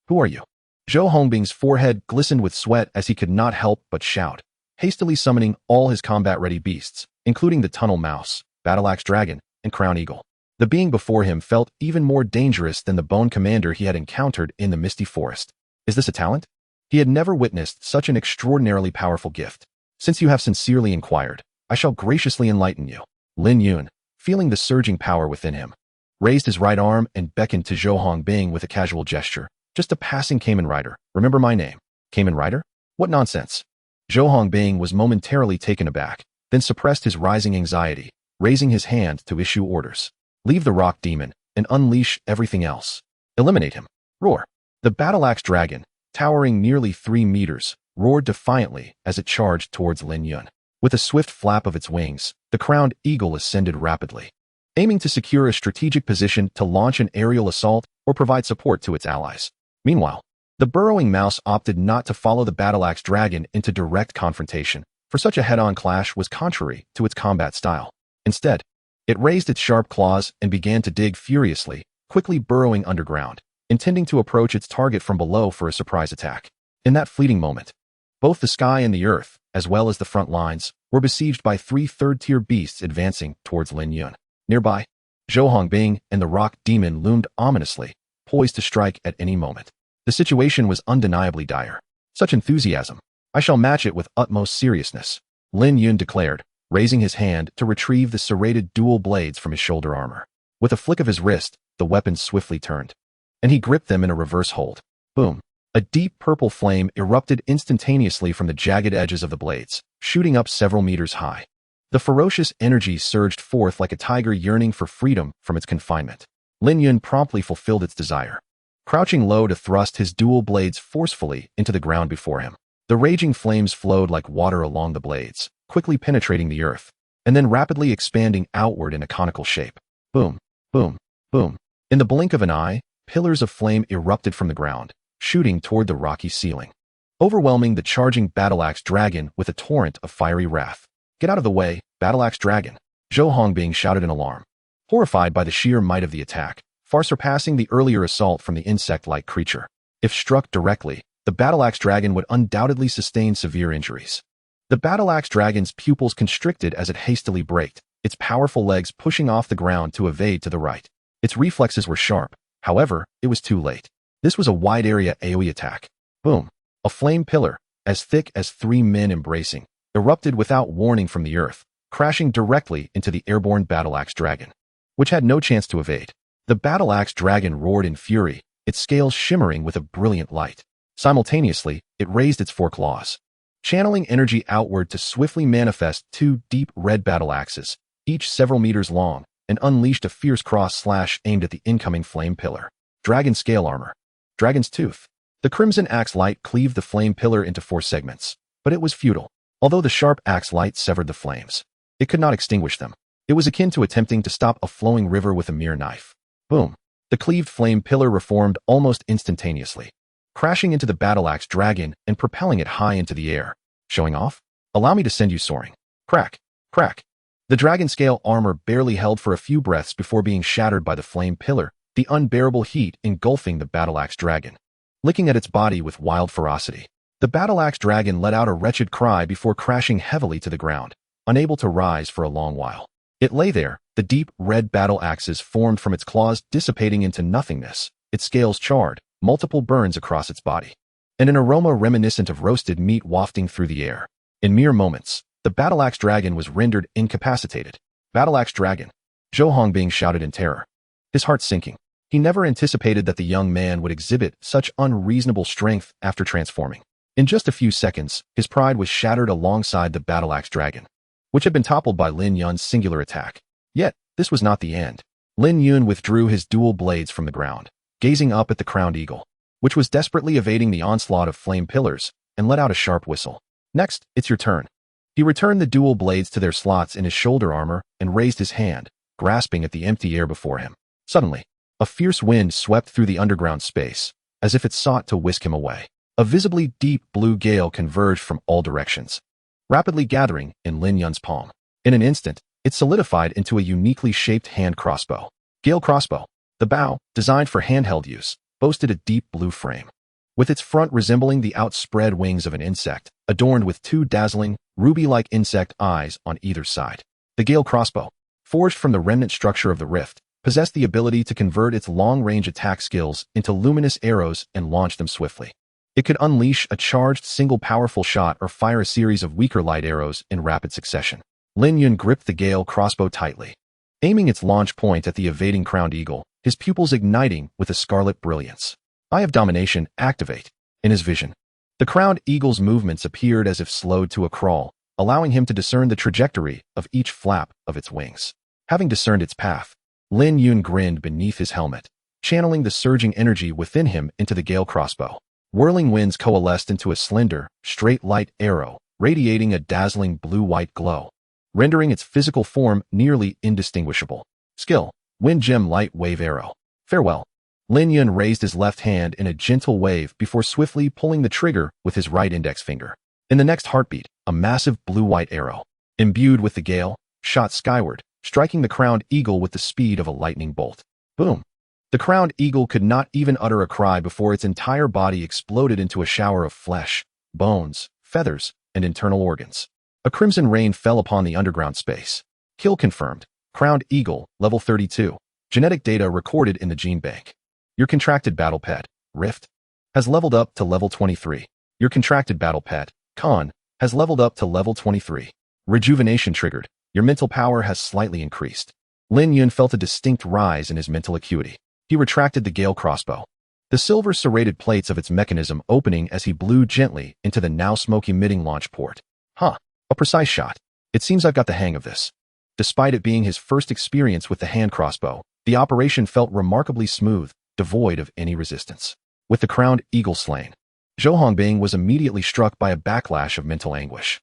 Who are you? Zhou Hongbing's forehead glistened with sweat as he could not help but shout, hastily summoning all his combat-ready beasts, including the tunnel mouse, battle-axe dragon, and crown eagle. The being before him felt even more dangerous than the bone commander he had encountered in the misty forest. Is this a talent? He had never witnessed such an extraordinarily powerful gift. Since you have sincerely inquired, I shall graciously enlighten you. Lin Yun, feeling the surging power within him, raised his right arm and beckoned to Zhou Hongbing with a casual gesture. Just a passing Kamen Rider. Remember my name. Kamen Rider? What nonsense. Zhou Hongbing was momentarily taken aback, then suppressed his rising anxiety, raising his hand to issue orders. Leave the rock demon and unleash everything else. Eliminate him. Roar. The battle-axe dragon, towering nearly 3 meters, roared defiantly as it charged towards Lin Yun. With a swift flap of its wings, the crowned eagle ascended rapidly, aiming to secure a strategic position to launch an aerial assault or provide support to its allies. Meanwhile, the burrowing mouse opted not to follow the battle-axe dragon into direct confrontation, for such a head-on clash was contrary to its combat style. Instead, it raised its sharp claws and began to dig furiously, quickly burrowing underground, intending to approach its target from below for a surprise attack. In that fleeting moment, both the sky and the earth, as well as the front lines, were besieged by 3 third-tier beasts advancing towards Lin Yun. Nearby, Zhou Hongbing and the rock demon loomed ominously, poised to strike at any moment. The situation was undeniably dire. Such enthusiasm. I shall match it with utmost seriousness, Lin Yun declared, raising his hand to retrieve the serrated dual blades from his shoulder armor. With a flick of his wrist, the weapons swiftly turned, and he gripped them in a reverse hold. Boom. A deep purple flame erupted instantaneously from the jagged edges of the blades, shooting up several meters high. The ferocious energy surged forth like a tiger yearning for freedom from its confinement. Lin Yun promptly fulfilled its desire, crouching low to thrust his dual blades forcefully into the ground before him. The raging flames flowed like water along the blades, quickly penetrating the earth, and then rapidly expanding outward in a conical shape. Boom, boom, boom. In the blink of an eye, pillars of flame erupted from the ground, shooting toward the rocky ceiling, overwhelming the charging battle-axe dragon with a torrent of fiery wrath. Get out of the way, battle-axe dragon, Zhou Hongbing shouted in alarm, horrified by the sheer might of the attack, far surpassing the earlier assault from the insect-like creature. If struck directly, the battle-axe dragon would undoubtedly sustain severe injuries. The battle-axe dragon's pupils constricted as it hastily braked, its powerful legs pushing off the ground to evade to the right. Its reflexes were sharp. However, it was too late. This was a wide-area AoE attack. Boom. A flame pillar, as thick as 3 men embracing, erupted without warning from the earth, crashing directly into the airborne battle-axe dragon, which had no chance to evade. The battle-axe dragon roared in fury, its scales shimmering with a brilliant light. Simultaneously, it raised its 4 claws, channeling energy outward to swiftly manifest 2 deep red battle-axes, each several meters long, and unleashed a fierce cross-slash aimed at the incoming flame pillar. Dragon scale armor. Dragon's tooth. The crimson axe light cleaved the flame pillar into 4 segments, but it was futile. Although the sharp axe light severed the flames, it could not extinguish them. It was akin to attempting to stop a flowing river with a mere knife. Boom. The cleaved flame pillar reformed almost instantaneously, crashing into the battle-axe dragon and propelling it high into the air. Showing off? Allow me to send you soaring. Crack. Crack. The dragon scale armor barely held for a few breaths before being shattered by the flame pillar, the unbearable heat engulfing the battle-axe dragon, licking at its body with wild ferocity. The battle-axe dragon let out a wretched cry before crashing heavily to the ground, unable to rise for a long while. It lay there, the deep red battle axes formed from its claws dissipating into nothingness, its scales charred, multiple burns across its body, and an aroma reminiscent of roasted meat wafting through the air. In mere moments, the battle-axe dragon was rendered incapacitated. Battle-axe dragon. Zhou Hongbing shouted in terror, his heart sinking. He never anticipated that the young man would exhibit such unreasonable strength after transforming. In just a few seconds, his pride was shattered alongside the battle-axe dragon, which had been toppled by Lin Yun's singular attack. Yet, this was not the end. Lin Yun withdrew his dual blades from the ground, gazing up at the crowned eagle, which was desperately evading the onslaught of flame pillars, and let out a sharp whistle. Next, it's your turn. He returned the dual blades to their slots in his shoulder armor and raised his hand, grasping at the empty air before him. Suddenly, a fierce wind swept through the underground space, as if it sought to whisk him away. A visibly deep blue gale converged from all directions, rapidly gathering in Lin Yun's palm. In an instant, it solidified into a uniquely shaped hand crossbow. Gale crossbow. The bow, designed for handheld use, boasted a deep blue frame, with its front resembling the outspread wings of an insect, adorned with 2 dazzling, ruby-like insect eyes on either side. The Gale crossbow, forged from the remnant structure of the rift, possessed the ability to convert its long-range attack skills into luminous arrows and launch them swiftly. It could unleash a charged single powerful shot or fire a series of weaker light arrows in rapid succession. Lin Yun gripped the Gale crossbow tightly, aiming its launch point at the evading crowned eagle, his pupils igniting with a scarlet brilliance. Eye of Domination, activate. In his vision, the crowned eagle's movements appeared as if slowed to a crawl, allowing him to discern the trajectory of each flap of its wings. Having discerned its path, Lin Yun grinned beneath his helmet, channeling the surging energy within him into the Gale crossbow. Whirling winds coalesced into a slender, straight light arrow, radiating a dazzling blue-white glow, rendering its physical form nearly indistinguishable. Skill, Wind Gem Light Wave Arrow. Farewell. Lin Yun raised his left hand in a gentle wave before swiftly pulling the trigger with his right index finger. In the next heartbeat, a massive blue-white arrow, imbued with the gale, shot skyward, striking the crowned eagle with the speed of a lightning bolt. Boom. The crowned eagle could not even utter a cry before its entire body exploded into a shower of flesh, bones, feathers, and internal organs. A crimson rain fell upon the underground space. Kill confirmed. Crowned eagle, level 32. Genetic data recorded in the gene bank. Your contracted battle pet, Rift, has leveled up to level 23. Your contracted battle pet, Khan, has leveled up to level 23. Rejuvenation triggered. Your mental power has slightly increased. Lin Yun felt a distinct rise in his mental acuity. He retracted the Gale crossbow, the silver serrated plates of its mechanism opening as he blew gently into the now smoke-emitting launch port. A precise shot. It seems I've got the hang of this. Despite it being his first experience with the hand crossbow, the operation felt remarkably smooth, devoid of any resistance. With the crowned eagle slain, Zhou Hongbing was immediately struck by a backlash of mental anguish.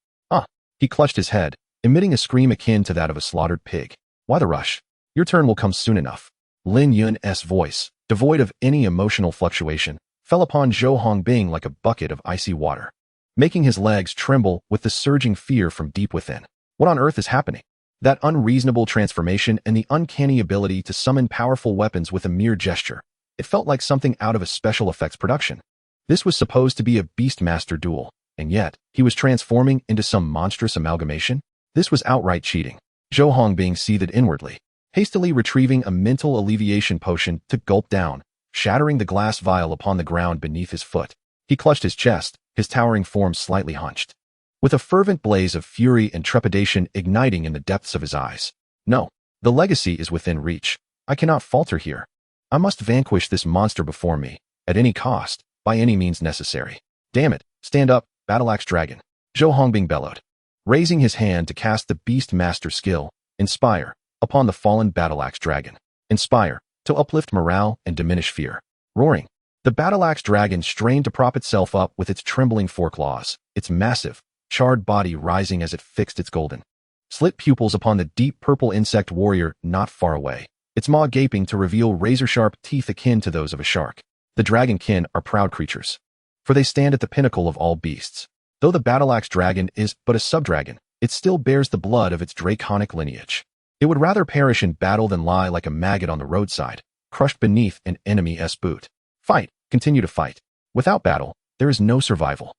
He clutched his head, emitting a scream akin to that of a slaughtered pig. Why the rush? Your turn will come soon enough. Lin Yun's voice, devoid of any emotional fluctuation, fell upon Zhou Hongbing like a bucket of icy water, making his legs tremble with the surging fear from deep within. What on earth is happening? That unreasonable transformation and the uncanny ability to summon powerful weapons with a mere gesture. It felt like something out of a special effects production. This was supposed to be a Beastmaster duel, and yet, he was transforming into some monstrous amalgamation? This was outright cheating. Zhou Hongbing seethed inwardly, hastily retrieving a mental alleviation potion to gulp down, shattering the glass vial upon the ground beneath his foot. He clutched his chest, his towering form slightly hunched, with a fervent blaze of fury and trepidation igniting in the depths of his eyes. No, the legacy is within reach. I cannot falter here. I must vanquish this monster before me, at any cost, by any means necessary. Damn it, stand up, Battle-Axe Dragon. Zhou Hongbing bellowed, raising his hand to cast the Beast Master skill, Inspire, upon the fallen Battle-Axe Dragon. Inspire, to uplift morale and diminish fear. Roaring, the Battle-Axe Dragon strained to prop itself up with its trembling foreclaws, its massive, charred body rising as it fixed its golden, slit pupils upon the deep purple insect warrior not far away, its maw gaping to reveal razor-sharp teeth akin to those of a shark. The dragonkin are proud creatures, for they stand at the pinnacle of all beasts. Though the Battle-Axe Dragon is but a subdragon, it still bears the blood of its draconic lineage. It would rather perish in battle than lie like a maggot on the roadside, crushed beneath an enemy's boot. Fight, continue to fight. Without battle, there is no survival.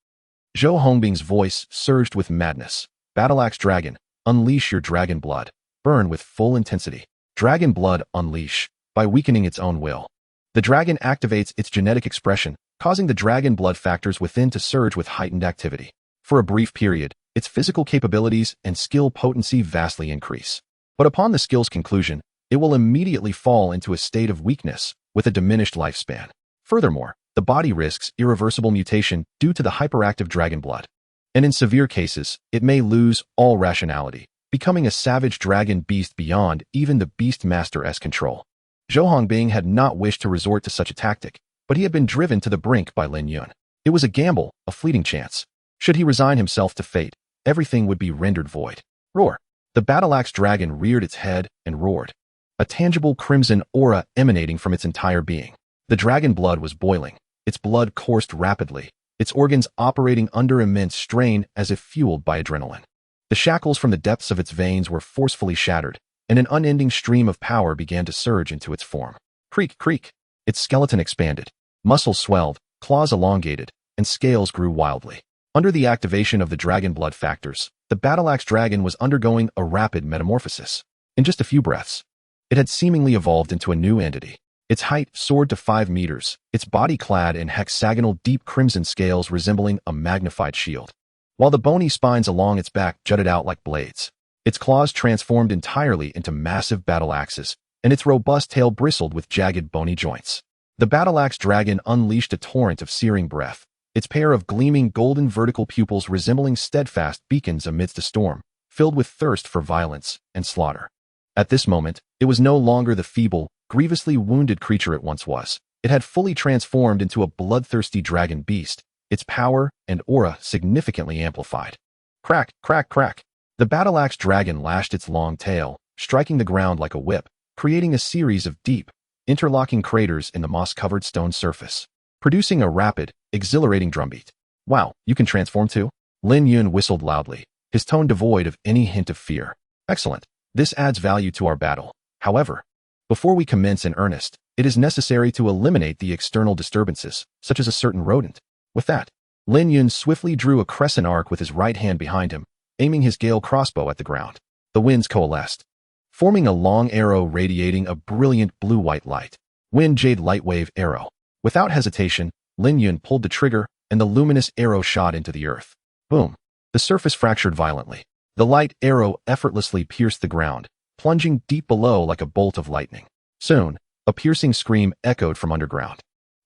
Zhou Hongbing's voice surged with madness. Battle-Axe Dragon, unleash your dragon blood. Burn with full intensity. Dragon blood unleash, by weakening its own will. The dragon activates its genetic expression, causing the dragon blood factors within to surge with heightened activity. For a brief period, its physical capabilities and skill potency vastly increase. But upon the skill's conclusion, it will immediately fall into a state of weakness, with a diminished lifespan. Furthermore, the body risks irreversible mutation due to the hyperactive dragon blood. And in severe cases, it may lose all rationality, becoming a savage dragon beast beyond even the Beast Master's control. Zhou Hongbing had not wished to resort to such a tactic, but he had been driven to the brink by Lin Yun. It was a gamble, a fleeting chance. Should he resign himself to fate, everything would be rendered void. Roar! The Battle-Axe Dragon reared its head and roared, a tangible crimson aura emanating from its entire being. The dragon blood was boiling. Its blood coursed rapidly, its organs operating under immense strain as if fueled by adrenaline. The shackles from the depths of its veins were forcefully shattered, and an unending stream of power began to surge into its form. Creak, creak. Its skeleton expanded. Muscles swelled, claws elongated, and scales grew wildly. Under the activation of the dragon blood factors, the Battle-Axe Dragon was undergoing a rapid metamorphosis. In just a few breaths, it had seemingly evolved into a new entity. Its height soared to 5 meters, its body clad in hexagonal deep crimson scales resembling a magnified shield, while the bony spines along its back jutted out like blades. Its claws transformed entirely into massive battle axes, and its robust tail bristled with jagged bony joints. The Battle-Axe Dragon unleashed a torrent of searing breath, its pair of gleaming golden vertical pupils resembling steadfast beacons amidst a storm, filled with thirst for violence and slaughter. At this moment, it was no longer the feeble, grievously wounded creature it once was. It had fully transformed into a bloodthirsty dragon beast, its power and aura significantly amplified. Crack, crack, crack. The Battle-Axe Dragon lashed its long tail, striking the ground like a whip, creating a series of deep, interlocking craters in the moss-covered stone surface, producing a rapid, exhilarating drumbeat. Wow, you can transform too? Lin Yun whistled loudly, his tone devoid of any hint of fear. Excellent. This adds value to our battle. However, before we commence in earnest, it is necessary to eliminate the external disturbances, such as a certain rodent. With that, Lin Yun swiftly drew a crescent arc with his right hand behind him, aiming his Gale crossbow at the ground. The winds coalesced, forming a long arrow radiating a brilliant blue-white light. Wind Jade Lightwave Arrow. Without hesitation, Lin Yun pulled the trigger, and the luminous arrow shot into the earth. Boom! The surface fractured violently. The light arrow effortlessly pierced the ground, plunging deep below like a bolt of lightning. Soon, a piercing scream echoed from underground.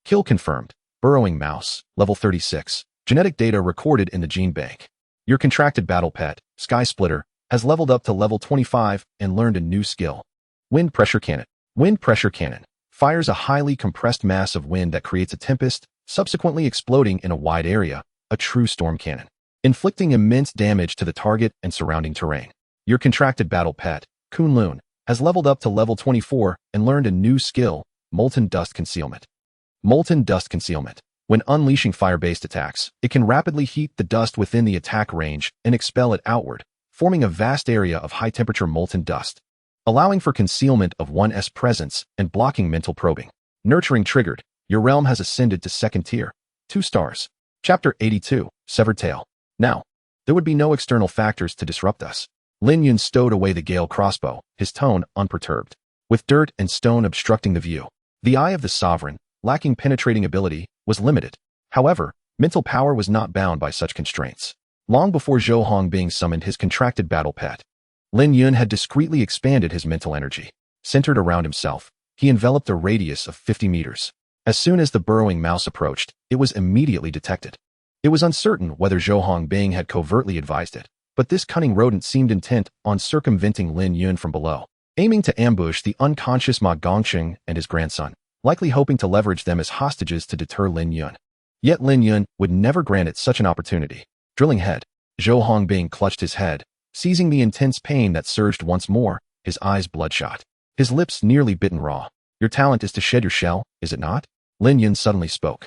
Kill confirmed. Burrowing Mouse, level 36. Genetic data recorded in the gene bank. Your contracted battle pet, Sky Splitter, has leveled up to level 25 and learned a new skill. Wind Pressure Cannon. Wind Pressure Cannon fires a highly compressed mass of wind that creates a tempest, subsequently exploding in a wide area, a true storm cannon, inflicting immense damage to the target and surrounding terrain. Your contracted battle pet, Kunlun, has leveled up to level 24 and learned a new skill, Molten Dust Concealment. Molten Dust Concealment. When unleashing fire-based attacks, it can rapidly heat the dust within the attack range and expel it outward, forming a vast area of high-temperature molten dust, allowing for concealment of one's presence and blocking mental probing. Nurturing triggered. Your realm has ascended to 2nd tier. 2 stars. Chapter 82, Severed Tail. Now, there would be no external factors to disrupt us. Lin Yun stowed away the Gale crossbow, his tone unperturbed. With dirt and stone obstructing the view, the eye of the sovereign, lacking penetrating ability, was limited. However, mental power was not bound by such constraints. Long before Zhou Hongbing summoned his contracted battle pet, Lin Yun had discreetly expanded his mental energy. Centered around himself, he enveloped a radius of 50 meters. As soon as the burrowing mouse approached, it was immediately detected. It was uncertain whether Zhou Hongbing had covertly advised it, but this cunning rodent seemed intent on circumventing Lin Yun from below, aiming to ambush the unconscious Ma Gongqing and his grandson, likely hoping to leverage them as hostages to deter Lin Yun. Yet Lin Yun would never grant it such an opportunity. Drilling head, Zhou Hongbing clutched his head, seizing the intense pain that surged once more, his eyes bloodshot, his lips nearly bitten raw. Your talent is to shed your shell, is it not? Lin Yun suddenly spoke.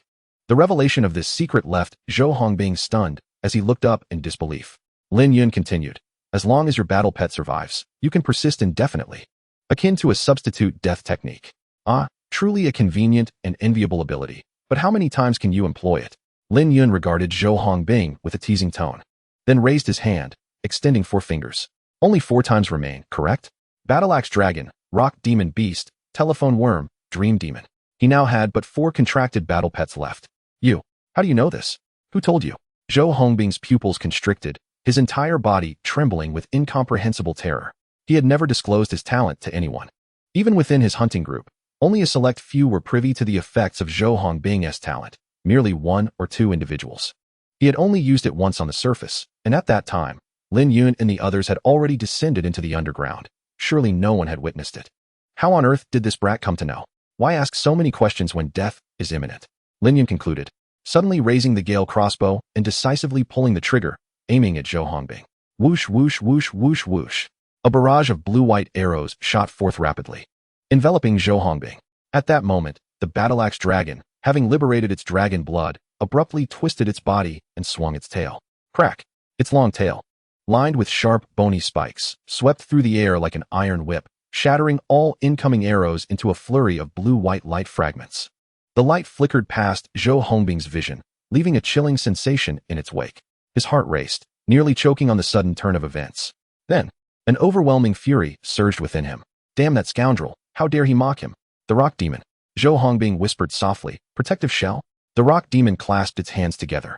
The revelation of this secret left Zhou Hongbing stunned as he looked up in disbelief. Lin Yun continued, as long as your battle pet survives, you can persist indefinitely. Akin to a substitute death technique. Ah, truly a convenient and enviable ability. But how many times can you employ it? Lin Yun regarded Zhou Hongbing with a teasing tone, then raised his hand, extending 4 fingers. Only 4 times remain, correct? Battle Axe Dragon, Rock Demon Beast, Telephone Worm, Dream Demon. He now had but 4 contracted battle pets left. You, how do you know this? Who told you? Zhou Hongbing's pupils constricted, his entire body trembling with incomprehensible terror. He had never disclosed his talent to anyone. Even within his hunting group, only a select few were privy to the effects of Zhou Hongbing's talent, merely 1 or 2 individuals. He had only used it once on the surface, and at that time, Lin Yun and the others had already descended into the underground. Surely no one had witnessed it. How on earth did this brat come to know? Why ask so many questions when death is imminent? Lin Yun concluded, suddenly raising the Gale crossbow and decisively pulling the trigger, aiming at Zhou Hongbing. Whoosh, whoosh, whoosh, whoosh, whoosh. A barrage of blue-white arrows shot forth rapidly, enveloping Zhou Hongbing. At that moment, the Battle Axe Dragon, having liberated its dragon blood, abruptly twisted its body and swung its tail. Crack! Its long tail, lined with sharp, bony spikes, swept through the air like an iron whip, shattering all incoming arrows into a flurry of blue-white light fragments. The light flickered past Zhou Hongbing's vision, leaving a chilling sensation in its wake. His heart raced, nearly choking on the sudden turn of events. Then, an overwhelming fury surged within him. Damn that scoundrel, how dare he mock him? The Rock Demon. Zhou Hongbing whispered softly, protective shell? The Rock Demon clasped its hands together,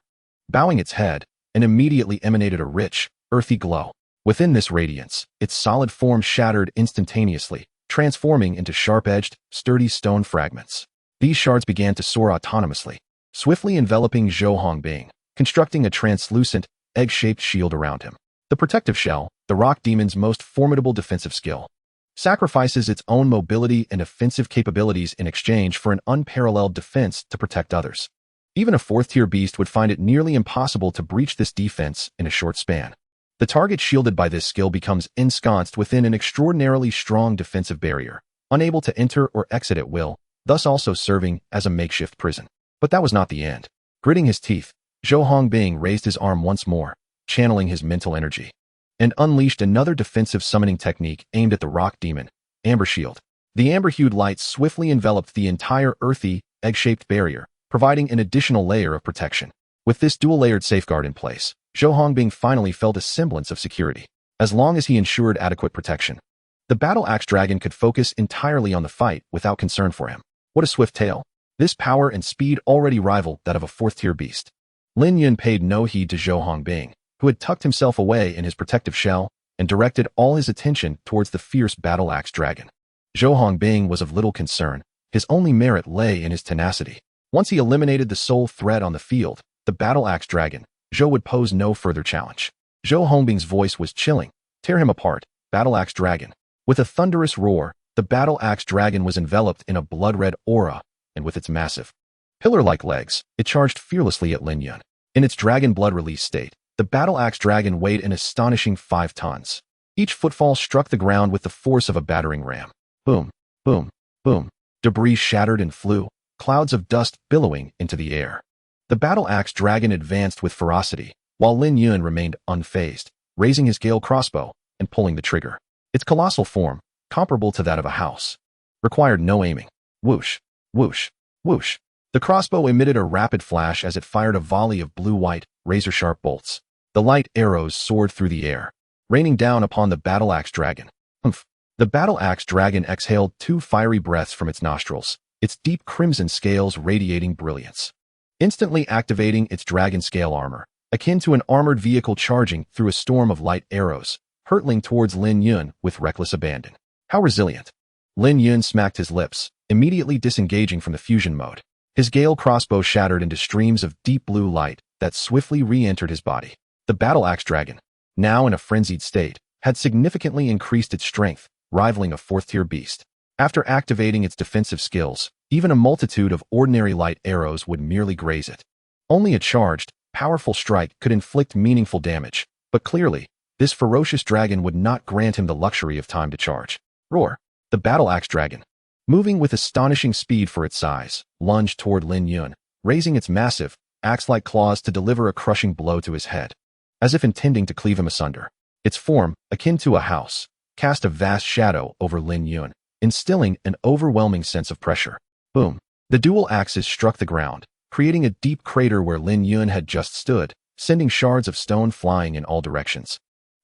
bowing its head, and immediately emanated a rich, earthy glow. Within this radiance, its solid form shattered instantaneously, transforming into sharp-edged, sturdy stone fragments. These shards began to soar autonomously, swiftly enveloping Zhou Hongbing, constructing a translucent, egg-shaped shield around him. The protective shell, the Rock Demon's most formidable defensive skill, sacrifices its own mobility and offensive capabilities in exchange for an unparalleled defense to protect others. Even a 4th-tier beast would find it nearly impossible to breach this defense in a short span. The target shielded by this skill becomes ensconced within an extraordinarily strong defensive barrier, unable to enter or exit at will, thus also serving as a makeshift prison. But that was not the end. Gritting his teeth, Zhou Hongbing raised his arm once more, channeling his mental energy, and unleashed another defensive summoning technique aimed at the Rock Demon, Amber Shield. The amber-hued light swiftly enveloped the entire earthy, egg-shaped barrier, providing an additional layer of protection. With this dual-layered safeguard in place, Zhou Hongbing finally felt a semblance of security, as long as he ensured adequate protection. The Battle Axe Dragon could focus entirely on the fight without concern for him. What a swift tail! This power and speed already rivaled that of a 4th-tier beast. Lin Yun paid no heed to Zhou Hongbing, who had tucked himself away in his protective shell and directed all his attention towards the fierce Battle Axe Dragon. Zhou Hongbing was of little concern. His only merit lay in his tenacity. Once he eliminated the sole threat on the field, the Battle Axe Dragon, Zhou would pose no further challenge. Zhou Hongbing's voice was chilling. Tear him apart, Battle Axe Dragon. With a thunderous roar, the Battle Axe Dragon was enveloped in a blood-red aura, and with its massive, pillar-like legs, it charged fearlessly at Lin Yun. In its dragon blood release state, the Battle Axe Dragon weighed an astonishing 5 tons. Each footfall struck the ground with the force of a battering ram. Boom, boom, boom. Debris shattered and flew, clouds of dust billowing into the air. The Battle Axe Dragon advanced with ferocity, while Lin Yun remained unfazed, raising his Gale crossbow and pulling the trigger. Its colossal form, comparable to that of a house, required no aiming. Whoosh, whoosh, whoosh. The crossbow emitted a rapid flash as it fired a volley of blue-white, razor-sharp bolts. The light arrows soared through the air, raining down upon the battle-axe dragon. Humph. The battle-axe dragon exhaled 2 fiery breaths from its nostrils, its deep crimson scales radiating brilliance, instantly activating its dragon scale armor, akin to an armored vehicle charging through a storm of light arrows, hurtling towards Lin Yun with reckless abandon. How resilient! Lin Yun smacked his lips, immediately disengaging from the fusion mode. His Gale crossbow shattered into streams of deep blue light that swiftly re-entered his body. The battle-axe dragon, now in a frenzied state, had significantly increased its strength, rivaling a 4th-tier beast. After activating its defensive skills, even a multitude of ordinary light arrows would merely graze it. Only a charged, powerful strike could inflict meaningful damage, but clearly, this ferocious dragon would not grant him the luxury of time to charge. Roar! The battle-axe dragon, moving with astonishing speed for its size, lunged toward Lin Yun, raising its massive, axe-like claws to deliver a crushing blow to his head, as if intending to cleave him asunder. Its form, akin to a house, cast a vast shadow over Lin Yun, instilling an overwhelming sense of pressure. Boom! The dual axes struck the ground, creating a deep crater where Lin Yun had just stood, sending shards of stone flying in all directions.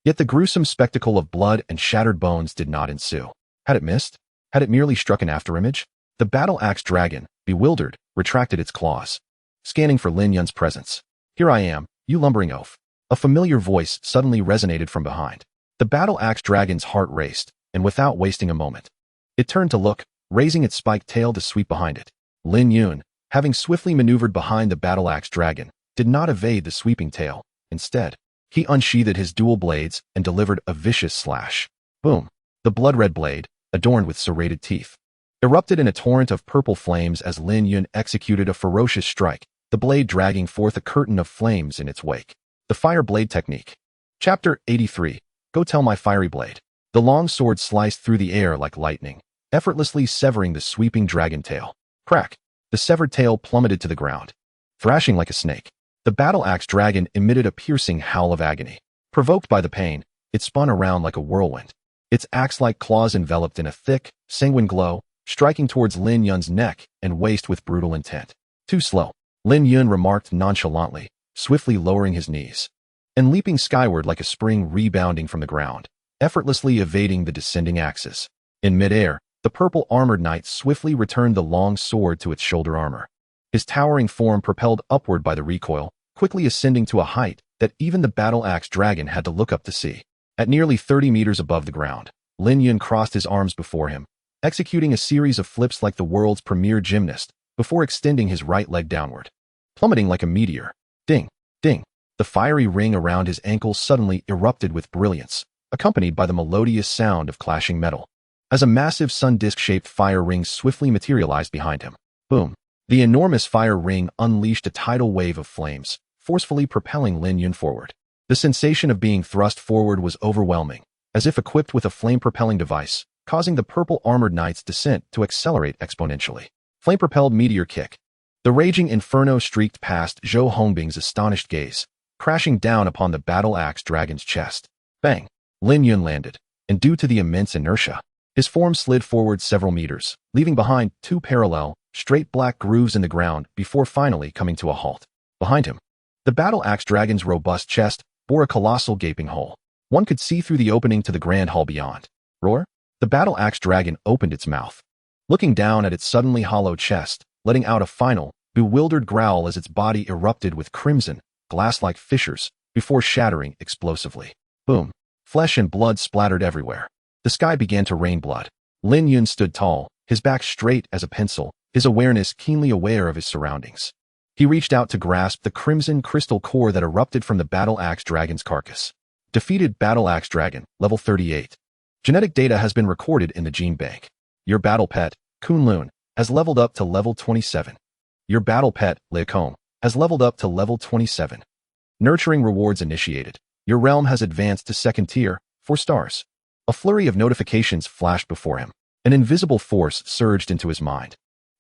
Yet the gruesome spectacle of blood and shattered bones did not ensue. Had it missed? Had it merely struck an afterimage? The battle-axe dragon, bewildered, retracted its claws, scanning for Lin Yun's presence. Here I am, you lumbering oaf. A familiar voice suddenly resonated from behind. The battle-axe dragon's heart raced, and without wasting a moment, it turned to look, raising its spiked tail to sweep behind it. Lin Yun, having swiftly maneuvered behind the battle-axe dragon, did not evade the sweeping tail. Instead, he unsheathed his dual blades and delivered a vicious slash. Boom! The blood-red blade, adorned with serrated teeth, erupted in a torrent of purple flames as Lin Yun executed a ferocious strike, the blade dragging forth a curtain of flames in its wake. The Fire Blade Technique. Chapter 83. Go tell my fiery blade. The long sword sliced through the air like lightning, effortlessly severing the sweeping dragon tail. Crack! The severed tail plummeted to the ground, thrashing like a snake. The battle-axe dragon emitted a piercing howl of agony. Provoked by the pain, it spun around like a whirlwind, its axe-like claws enveloped in a thick, sanguine glow, striking towards Lin Yun's neck and waist with brutal intent. Too slow, Lin Yun remarked nonchalantly, swiftly lowering his knees, and leaping skyward like a spring rebounding from the ground, effortlessly evading the descending axes. In midair, the purple armored knight swiftly returned the long sword to its shoulder armor. His towering form propelled upward by the recoil, quickly ascending to a height that even the battle-axe dragon had to look up to see. At nearly 30 meters above the ground, Lin Yun crossed his arms before him, executing a series of flips like the world's premier gymnast, before extending his right leg downward, plummeting like a meteor. Ding! Ding! The fiery ring around his ankles suddenly erupted with brilliance, accompanied by the melodious sound of clashing metal, as a massive sun disk-shaped fire ring swiftly materialized behind him. Boom! The enormous fire ring unleashed a tidal wave of flames, forcefully propelling Lin Yun forward. The sensation of being thrust forward was overwhelming, as if equipped with a flame-propelling device, causing the purple armored knight's descent to accelerate exponentially. Flame-propelled meteor kick. The raging inferno streaked past Zhou Hongbing's astonished gaze, crashing down upon the battle-axe dragon's chest. Bang! Lin Yun landed, and due to the immense inertia, his form slid forward several meters, leaving behind 2 parallel, straight black grooves in the ground before finally coming to a halt. Behind him, the battle-axe dragon's robust chest bore a colossal gaping hole. One could see through the opening to the grand hall beyond. Roar! The battle-axe dragon opened its mouth, looking down at its suddenly hollow chest, letting out a final, bewildered growl as its body erupted with crimson, glass-like fissures, before shattering explosively. Boom! Flesh and blood splattered everywhere. The sky began to rain blood. Lin Yun stood tall, his back straight as a pencil, his awareness keenly aware of his surroundings. He reached out to grasp the crimson crystal core that erupted from the battle-axe dragon's carcass. Defeated battle-axe dragon, level 38. Genetic data has been recorded in the gene bank. Your battle pet, Kunlun, has leveled up to level 27. Your battle pet, Leacombe, has leveled up to level 27. Nurturing rewards initiated. Your realm has advanced to 2nd tier, 4 stars. A flurry of notifications flashed before him. An invisible force surged into his mind,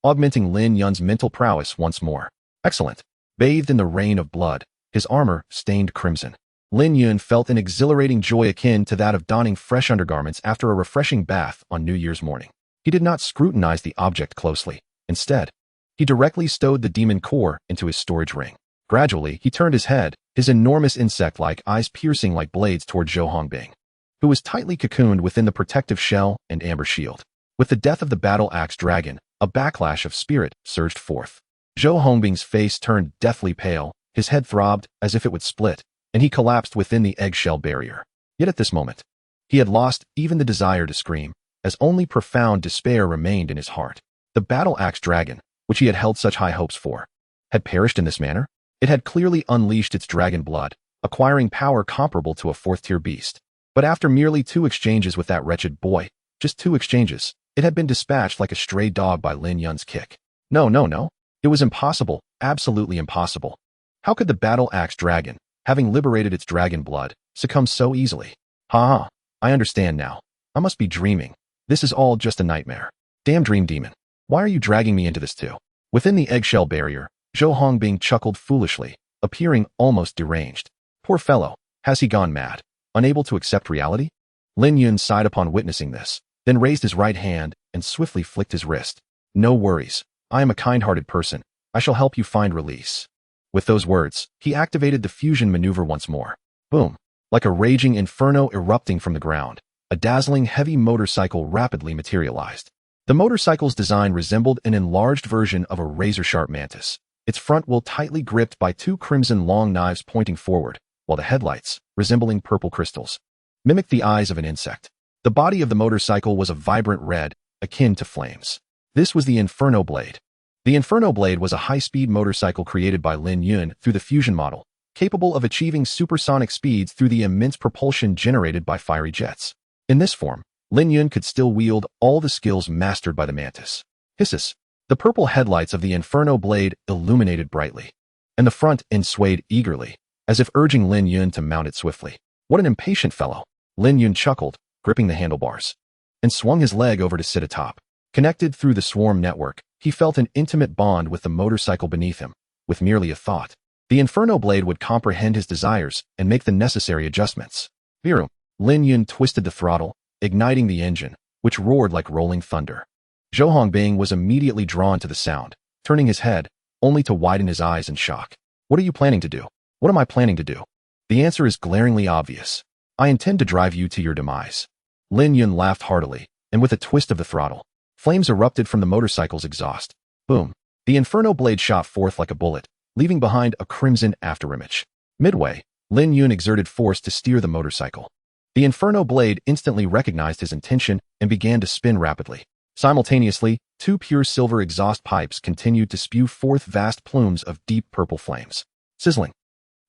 augmenting Lin Yun's mental prowess once more. Excellent. Bathed in the rain of blood, his armor stained crimson, Lin Yun felt an exhilarating joy akin to that of donning fresh undergarments after a refreshing bath on New Year's morning. He did not scrutinize the object closely. Instead, he directly stowed the demon core into his storage ring. Gradually, he turned his head, his enormous insect-like eyes piercing like blades toward Zhou Hongbing, who was tightly cocooned within the protective shell and amber shield. With the death of the battle-axe dragon, a backlash of spirit surged forth. Zhou Hongbing's face turned deathly pale, his head throbbed as if it would split, and he collapsed within the eggshell barrier. Yet at this moment, he had lost even the desire to scream, as only profound despair remained in his heart. The battle-axe dragon, which he had held such high hopes for, had perished in this manner? It had clearly unleashed its dragon blood, acquiring power comparable to a fourth-tier beast. But after merely 2 exchanges with that wretched boy, just 2 exchanges, it had been dispatched like a stray dog by Lin Yun's kick. No. It was impossible, absolutely impossible. How could the battle-axe dragon, having liberated its dragon blood, succumb so easily? Ha! I understand now. I must be dreaming. This is all just a nightmare. Damn dream demon. Why are you dragging me into this too? Within the eggshell barrier, Zhou Hongbing chuckled foolishly, appearing almost deranged. Poor fellow, has he gone mad? Unable to accept reality? Lin Yun sighed upon witnessing this, then raised his right hand and swiftly flicked his wrist. No worries. I am a kind-hearted person. I shall help you find release. With those words, he activated the fusion maneuver once more. Boom. Like a raging inferno erupting from the ground, a dazzling heavy motorcycle rapidly materialized. The motorcycle's design resembled an enlarged version of a razor-sharp mantis, its front wheel tightly gripped by 2 crimson long knives pointing forward, while the headlights, resembling purple crystals, mimicked the eyes of an insect. The body of the motorcycle was a vibrant red, akin to flames. This was the Inferno Blade. The Inferno Blade was a high-speed motorcycle created by Lin Yun through the fusion model, capable of achieving supersonic speeds through the immense propulsion generated by fiery jets. In this form, Lin Yun could still wield all the skills mastered by the mantis. Hisses. The purple headlights of the Inferno Blade illuminated brightly, and the front end swayed eagerly, as if urging Lin Yun to mount it swiftly. What an impatient fellow! Lin Yun chuckled, gripping the handlebars, and swung his leg over to sit atop. Connected through the swarm network, he felt an intimate bond with the motorcycle beneath him. With merely a thought, the Inferno Blade would comprehend his desires and make the necessary adjustments. Virum. Lin Yun twisted the throttle, igniting the engine, which roared like rolling thunder. Zhou Hongbing was immediately drawn to the sound, turning his head, only to widen his eyes in shock. What are you planning to do? What am I planning to do? The answer is glaringly obvious. I intend to drive you to your demise. Lin Yun laughed heartily, and with a twist of the throttle, flames erupted from the motorcycle's exhaust. Boom. The Inferno Blade shot forth like a bullet, leaving behind a crimson afterimage. Midway, Lin Yun exerted force to steer the motorcycle. The Inferno Blade instantly recognized his intention and began to spin rapidly. Simultaneously, 2 pure silver exhaust pipes continued to spew forth vast plumes of deep purple flames. Sizzling.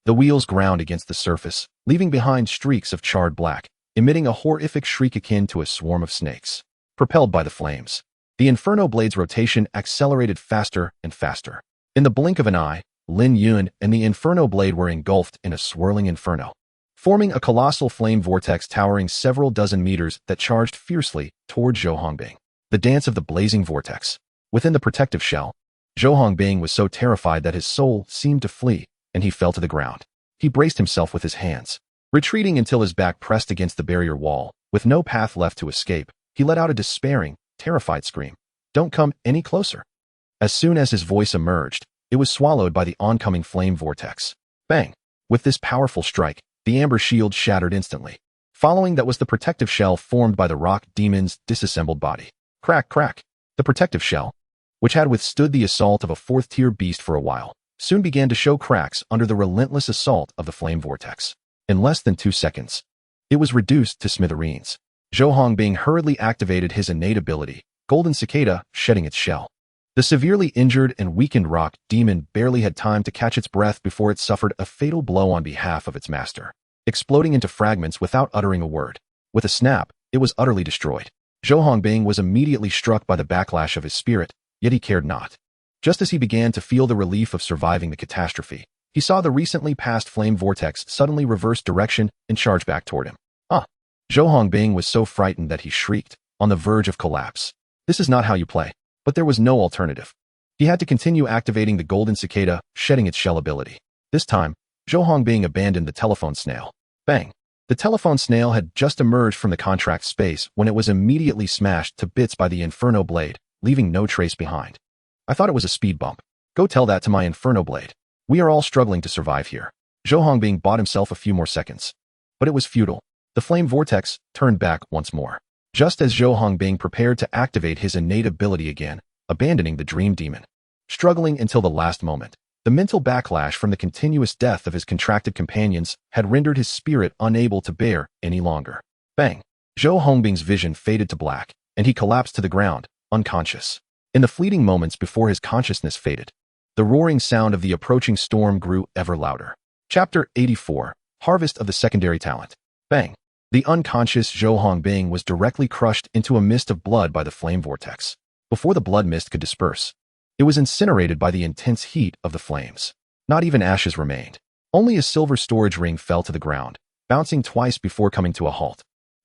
The wheels ground against the surface, leaving behind streaks of charred black, emitting a horrific shriek akin to a swarm of snakes. Propelled by the flames, the Inferno Blade's rotation accelerated faster and faster. In the blink of an eye, Lin Yun and the Inferno Blade were engulfed in a swirling inferno, forming a colossal flame vortex towering several dozen meters that charged fiercely toward Zhou Hongbing. The dance of the blazing vortex. Within the protective shell, Zhou Hongbing was so terrified that his soul seemed to flee, and he fell to the ground. He braced himself with his hands, retreating until his back pressed against the barrier wall. With no path left to escape, he let out a despairing, terrified scream. Don't come any closer. As soon as his voice emerged, it was swallowed by the oncoming flame vortex. Bang! With this powerful strike, the amber shield shattered instantly. Following that was the protective shell formed by the rock demon's disassembled body. Crack, crack. The protective shell, which had withstood the assault of a 4th-tier beast for a while, soon began to show cracks under the relentless assault of the flame vortex. In less than 2 seconds, it was reduced to smithereens. Zhou Hongbing hurriedly activated his innate ability, Golden Cicada, shedding its shell. The severely injured and weakened rock demon barely had time to catch its breath before it suffered a fatal blow on behalf of its master, exploding into fragments without uttering a word. With a snap, it was utterly destroyed. Zhou Hongbing was immediately struck by the backlash of his spirit, yet he cared not. Just as he began to feel the relief of surviving the catastrophe, he saw the recently passed flame vortex suddenly reverse direction and charge back toward him. Zhou Hongbing was so frightened that he shrieked, on the verge of collapse. This is not how you play. But there was no alternative. He had to continue activating the Golden Cicada, shedding its shell ability. This time, Zhou Hongbing abandoned the telephone snail. Bang! The telephone snail had just emerged from the contract space when it was immediately smashed to bits by the Inferno Blade, leaving no trace behind. I thought it was a speed bump. Go tell that to my Inferno Blade. We are all struggling to survive here. Zhou Hongbing bought himself a few more seconds. But it was futile. The flame vortex turned back once more. Just as Zhou Hongbing prepared to activate his innate ability again, abandoning the Dream Demon. Struggling until the last moment, the mental backlash from the continuous death of his contracted companions had rendered his spirit unable to bear any longer. Bang! Zhou Hongbing's vision faded to black, and he collapsed to the ground, unconscious. In the fleeting moments before his consciousness faded, the roaring sound of the approaching storm grew ever louder. Chapter 84, Harvest of the Secondary Talent. Bang! The unconscious Zhou Hongbing was directly crushed into a mist of blood by the flame vortex. Before the blood mist could disperse, it was incinerated by the intense heat of the flames. Not even ashes remained. Only a silver storage ring fell to the ground, bouncing twice before coming to a halt.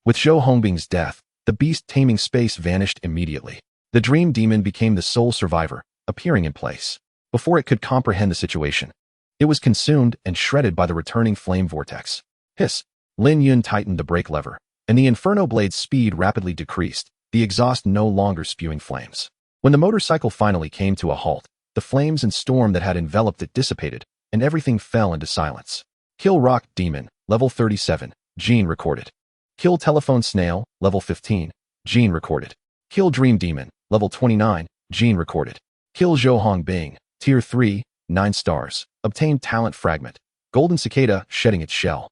With Zhou Hongbing's death, the beast taming space vanished immediately. The Dream Demon became the sole survivor, appearing in place. Before it could comprehend the situation, it was consumed and shredded by the returning flame vortex. Hiss! Lin Yun tightened the brake lever, and the Inferno Blade's speed rapidly decreased, the exhaust no longer spewing flames. When the motorcycle finally came to a halt, the flames and storm that had enveloped it dissipated, and everything fell into silence. Kill Rock Demon, level 37, gene recorded. Kill Telephone Snail, level 15, gene recorded. Kill Dream Demon, level 29, gene recorded. Kill Zhou Hongbing, tier 3, 9 stars. Obtain talent fragment. Golden Cicada shedding its shell.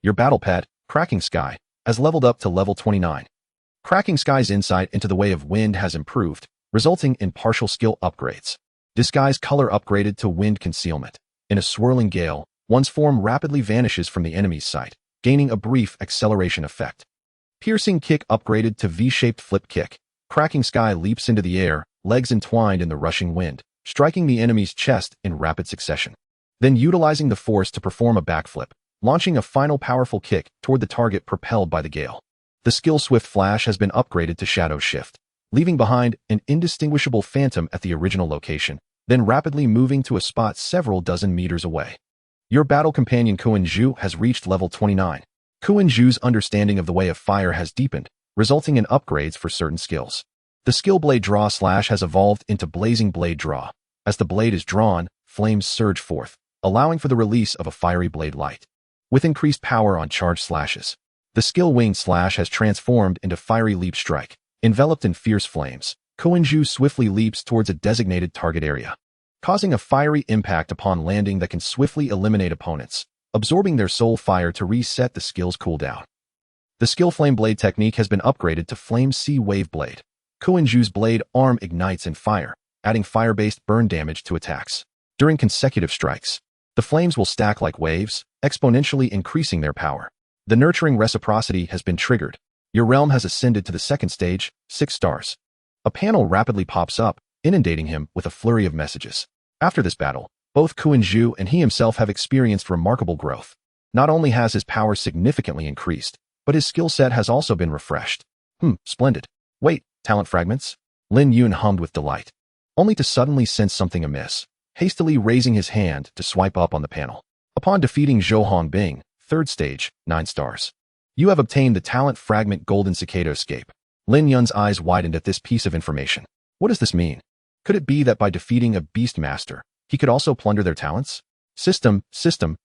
Your battle pet, Cracking Sky, has leveled up to level 29. Cracking Sky's insight into the way of wind has improved, resulting in partial skill upgrades. Disguise color upgraded to wind concealment. In a swirling gale, one's form rapidly vanishes from the enemy's sight, gaining a brief acceleration effect. Piercing kick upgraded to V-shaped flip kick. Cracking Sky leaps into the air, legs entwined in the rushing wind, striking the enemy's chest in rapid succession. Then utilizing the force to perform a backflip, launching a final powerful kick toward the target propelled by the gale. The skill Swift Flash has been upgraded to Shadow Shift, leaving behind an indistinguishable phantom at the original location, then rapidly moving to a spot several dozen meters away. Your battle companion Kuan Zhu has reached level 29. Kuan Zhu's understanding of the way of fire has deepened, resulting in upgrades for certain skills. The skill Blade Draw Slash has evolved into Blazing Blade Draw. As the blade is drawn, flames surge forth, allowing for the release of a fiery blade light. With increased power on charged slashes, the skill Winged Slash has transformed into Fiery Leap Strike. Enveloped in fierce flames, Kuan Zhu swiftly leaps towards a designated target area, causing a fiery impact upon landing that can swiftly eliminate opponents, absorbing their soul fire to reset the skill's cooldown. The skill Flame Blade technique has been upgraded to Flame Sea Wave Blade. Kuan Zhu's blade arm ignites in fire, adding fire-based burn damage to attacks. During consecutive strikes, the flames will stack like waves, exponentially increasing their power. The Nurturing Reciprocity has been triggered. Your realm has ascended to the second stage, 6 stars. A panel rapidly pops up, inundating him with a flurry of messages. After this battle, both Kuan Zhu and he himself have experienced remarkable growth. Not only has his power significantly increased, but his skill set has also been refreshed. Splendid. Wait, talent fragments? Lin Yun hummed with delight, only to suddenly sense something amiss, hastily raising his hand to swipe up on the panel. Upon defeating Zhou Hongbing, 3rd stage, 9 stars. You have obtained the talent fragment Golden Cicada Escape. Lin Yun's eyes widened at this piece of information. What does this mean? Could it be that by defeating a beast master, he could also plunder their talents? System,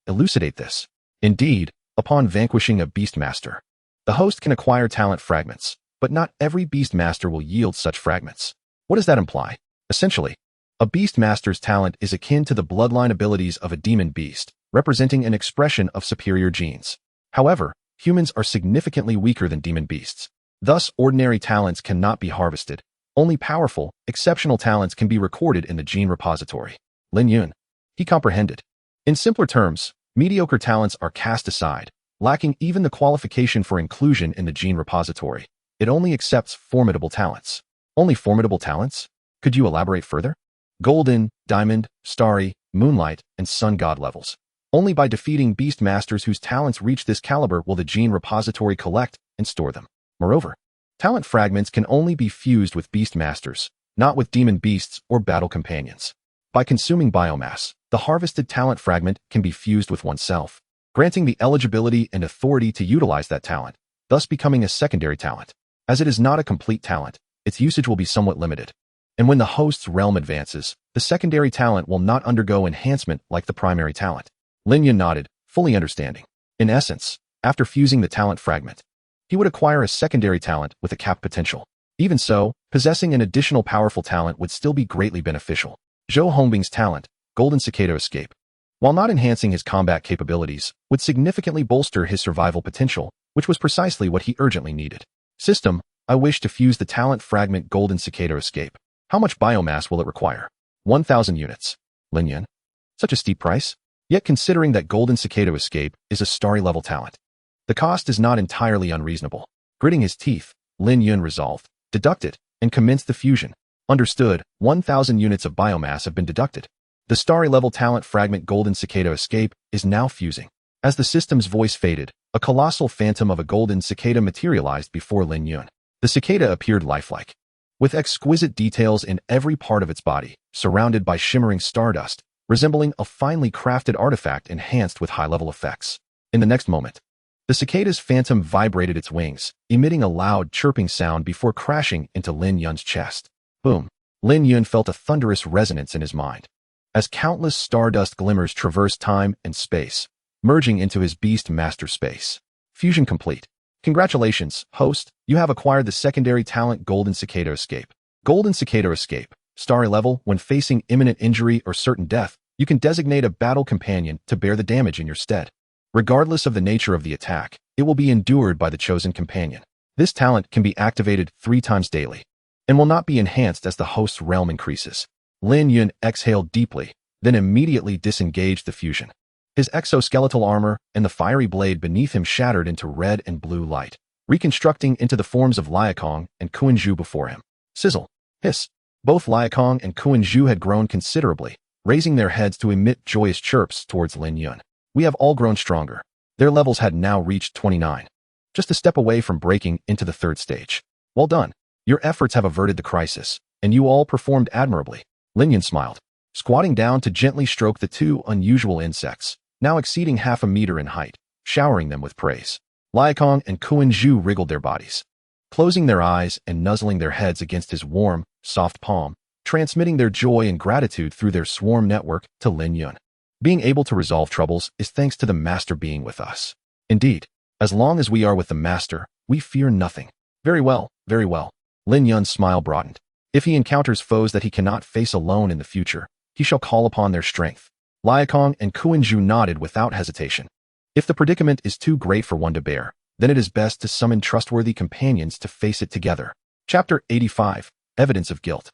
elucidate this. Indeed, upon vanquishing a beast master, the host can acquire talent fragments, but not every beast master will yield such fragments. What does that imply? Essentially, a beast master's talent is akin to the bloodline abilities of a demon beast, representing an expression of superior genes. However, humans are significantly weaker than demon beasts. Thus, ordinary talents cannot be harvested. Only powerful, exceptional talents can be recorded in the gene repository. Lin Yun. He comprehended. In simpler terms, mediocre talents are cast aside, lacking even the qualification for inclusion in the gene repository. It only accepts formidable talents. Only formidable talents? Could you elaborate further? Golden, Diamond, Starry, Moonlight, and Sun God levels. Only by defeating beast masters whose talents reach this caliber will the gene repository collect and store them. Moreover, talent fragments can only be fused with beast masters, not with demon beasts or battle companions. By consuming biomass, the harvested talent fragment can be fused with oneself, granting the eligibility and authority to utilize that talent, thus becoming a secondary talent. As it is not a complete talent, its usage will be somewhat limited. And when the host's realm advances, The secondary talent will not undergo enhancement like the primary talent. Lin Yun nodded, fully understanding. In essence, after fusing the talent fragment, he would acquire a secondary talent with a capped potential. Even so, possessing an additional powerful talent would still be greatly beneficial. Zhou Hongbing's talent, Golden Cicada Escape, while not enhancing his combat capabilities, would significantly bolster his survival potential, which was precisely what he urgently needed. System, I wish to fuse the talent fragment Golden Cicada Escape. How much biomass will it require? 1,000 units. Lin Yun. Such a steep price? Yet considering that Golden Cicada Escape is a starry level talent, the cost is not entirely unreasonable. Gritting his teeth, Lin Yun resolved, deducted, and commenced the fusion. Understood, 1,000 units of biomass have been deducted. The starry level talent fragment Golden Cicada Escape is now fusing. As the system's voice faded, a colossal phantom of a golden cicada materialized before Lin Yun. The cicada appeared lifelike, with exquisite details in every part of its body, surrounded by shimmering stardust, resembling a finely crafted artifact enhanced with high-level effects. In the next moment, the cicada's phantom vibrated its wings, emitting a loud chirping sound before crashing into Lin Yun's chest. Boom! Lin Yun felt a thunderous resonance in his mind, as countless stardust glimmers traversed time and space, merging into his beast master space. Fusion complete. Congratulations, host, you have acquired the secondary talent Golden Cicada Escape. Golden Cicada Escape. Starry level, when facing imminent injury or certain death, you can designate a battle companion to bear the damage in your stead. Regardless of the nature of the attack, it will be endured by the chosen companion. This talent can be activated 3 times daily, and will not be enhanced as the host's realm increases. Lin Yun exhaled deeply, then immediately disengaged the fusion. His exoskeletal armor and the fiery blade beneath him shattered into red and blue light, reconstructing into the forms of Liakong and Kuan-Zhu before him. Sizzle. Hiss. Both Liakong and Kuan-Zhu had grown considerably, raising their heads to emit joyous chirps towards Lin Yun. We have all grown stronger. Their levels had now reached 29. Just a step away from breaking into the 3rd stage. Well done. Your efforts have averted the crisis, and you all performed admirably. Lin Yun smiled, squatting down to gently stroke the 2 unusual insects, now exceeding half a meter in height, showering them with praise. Liakong and Kuan-Zhu wriggled their bodies, closing their eyes and nuzzling their heads against his warm, soft palm, transmitting their joy and gratitude through their swarm network to Lin Yun. Being able to resolve troubles is thanks to the Master being with us. Indeed, as long as we are with the Master, we fear nothing. Very well, very well. Lin Yun's smile broadened. If he encounters foes that he cannot face alone in the future, he shall call upon their strength. Liakong and Kuan-Zhu nodded without hesitation. If the predicament is too great for one to bear, then it is best to summon trustworthy companions to face it together. Chapter 85, Evidence of Guilt.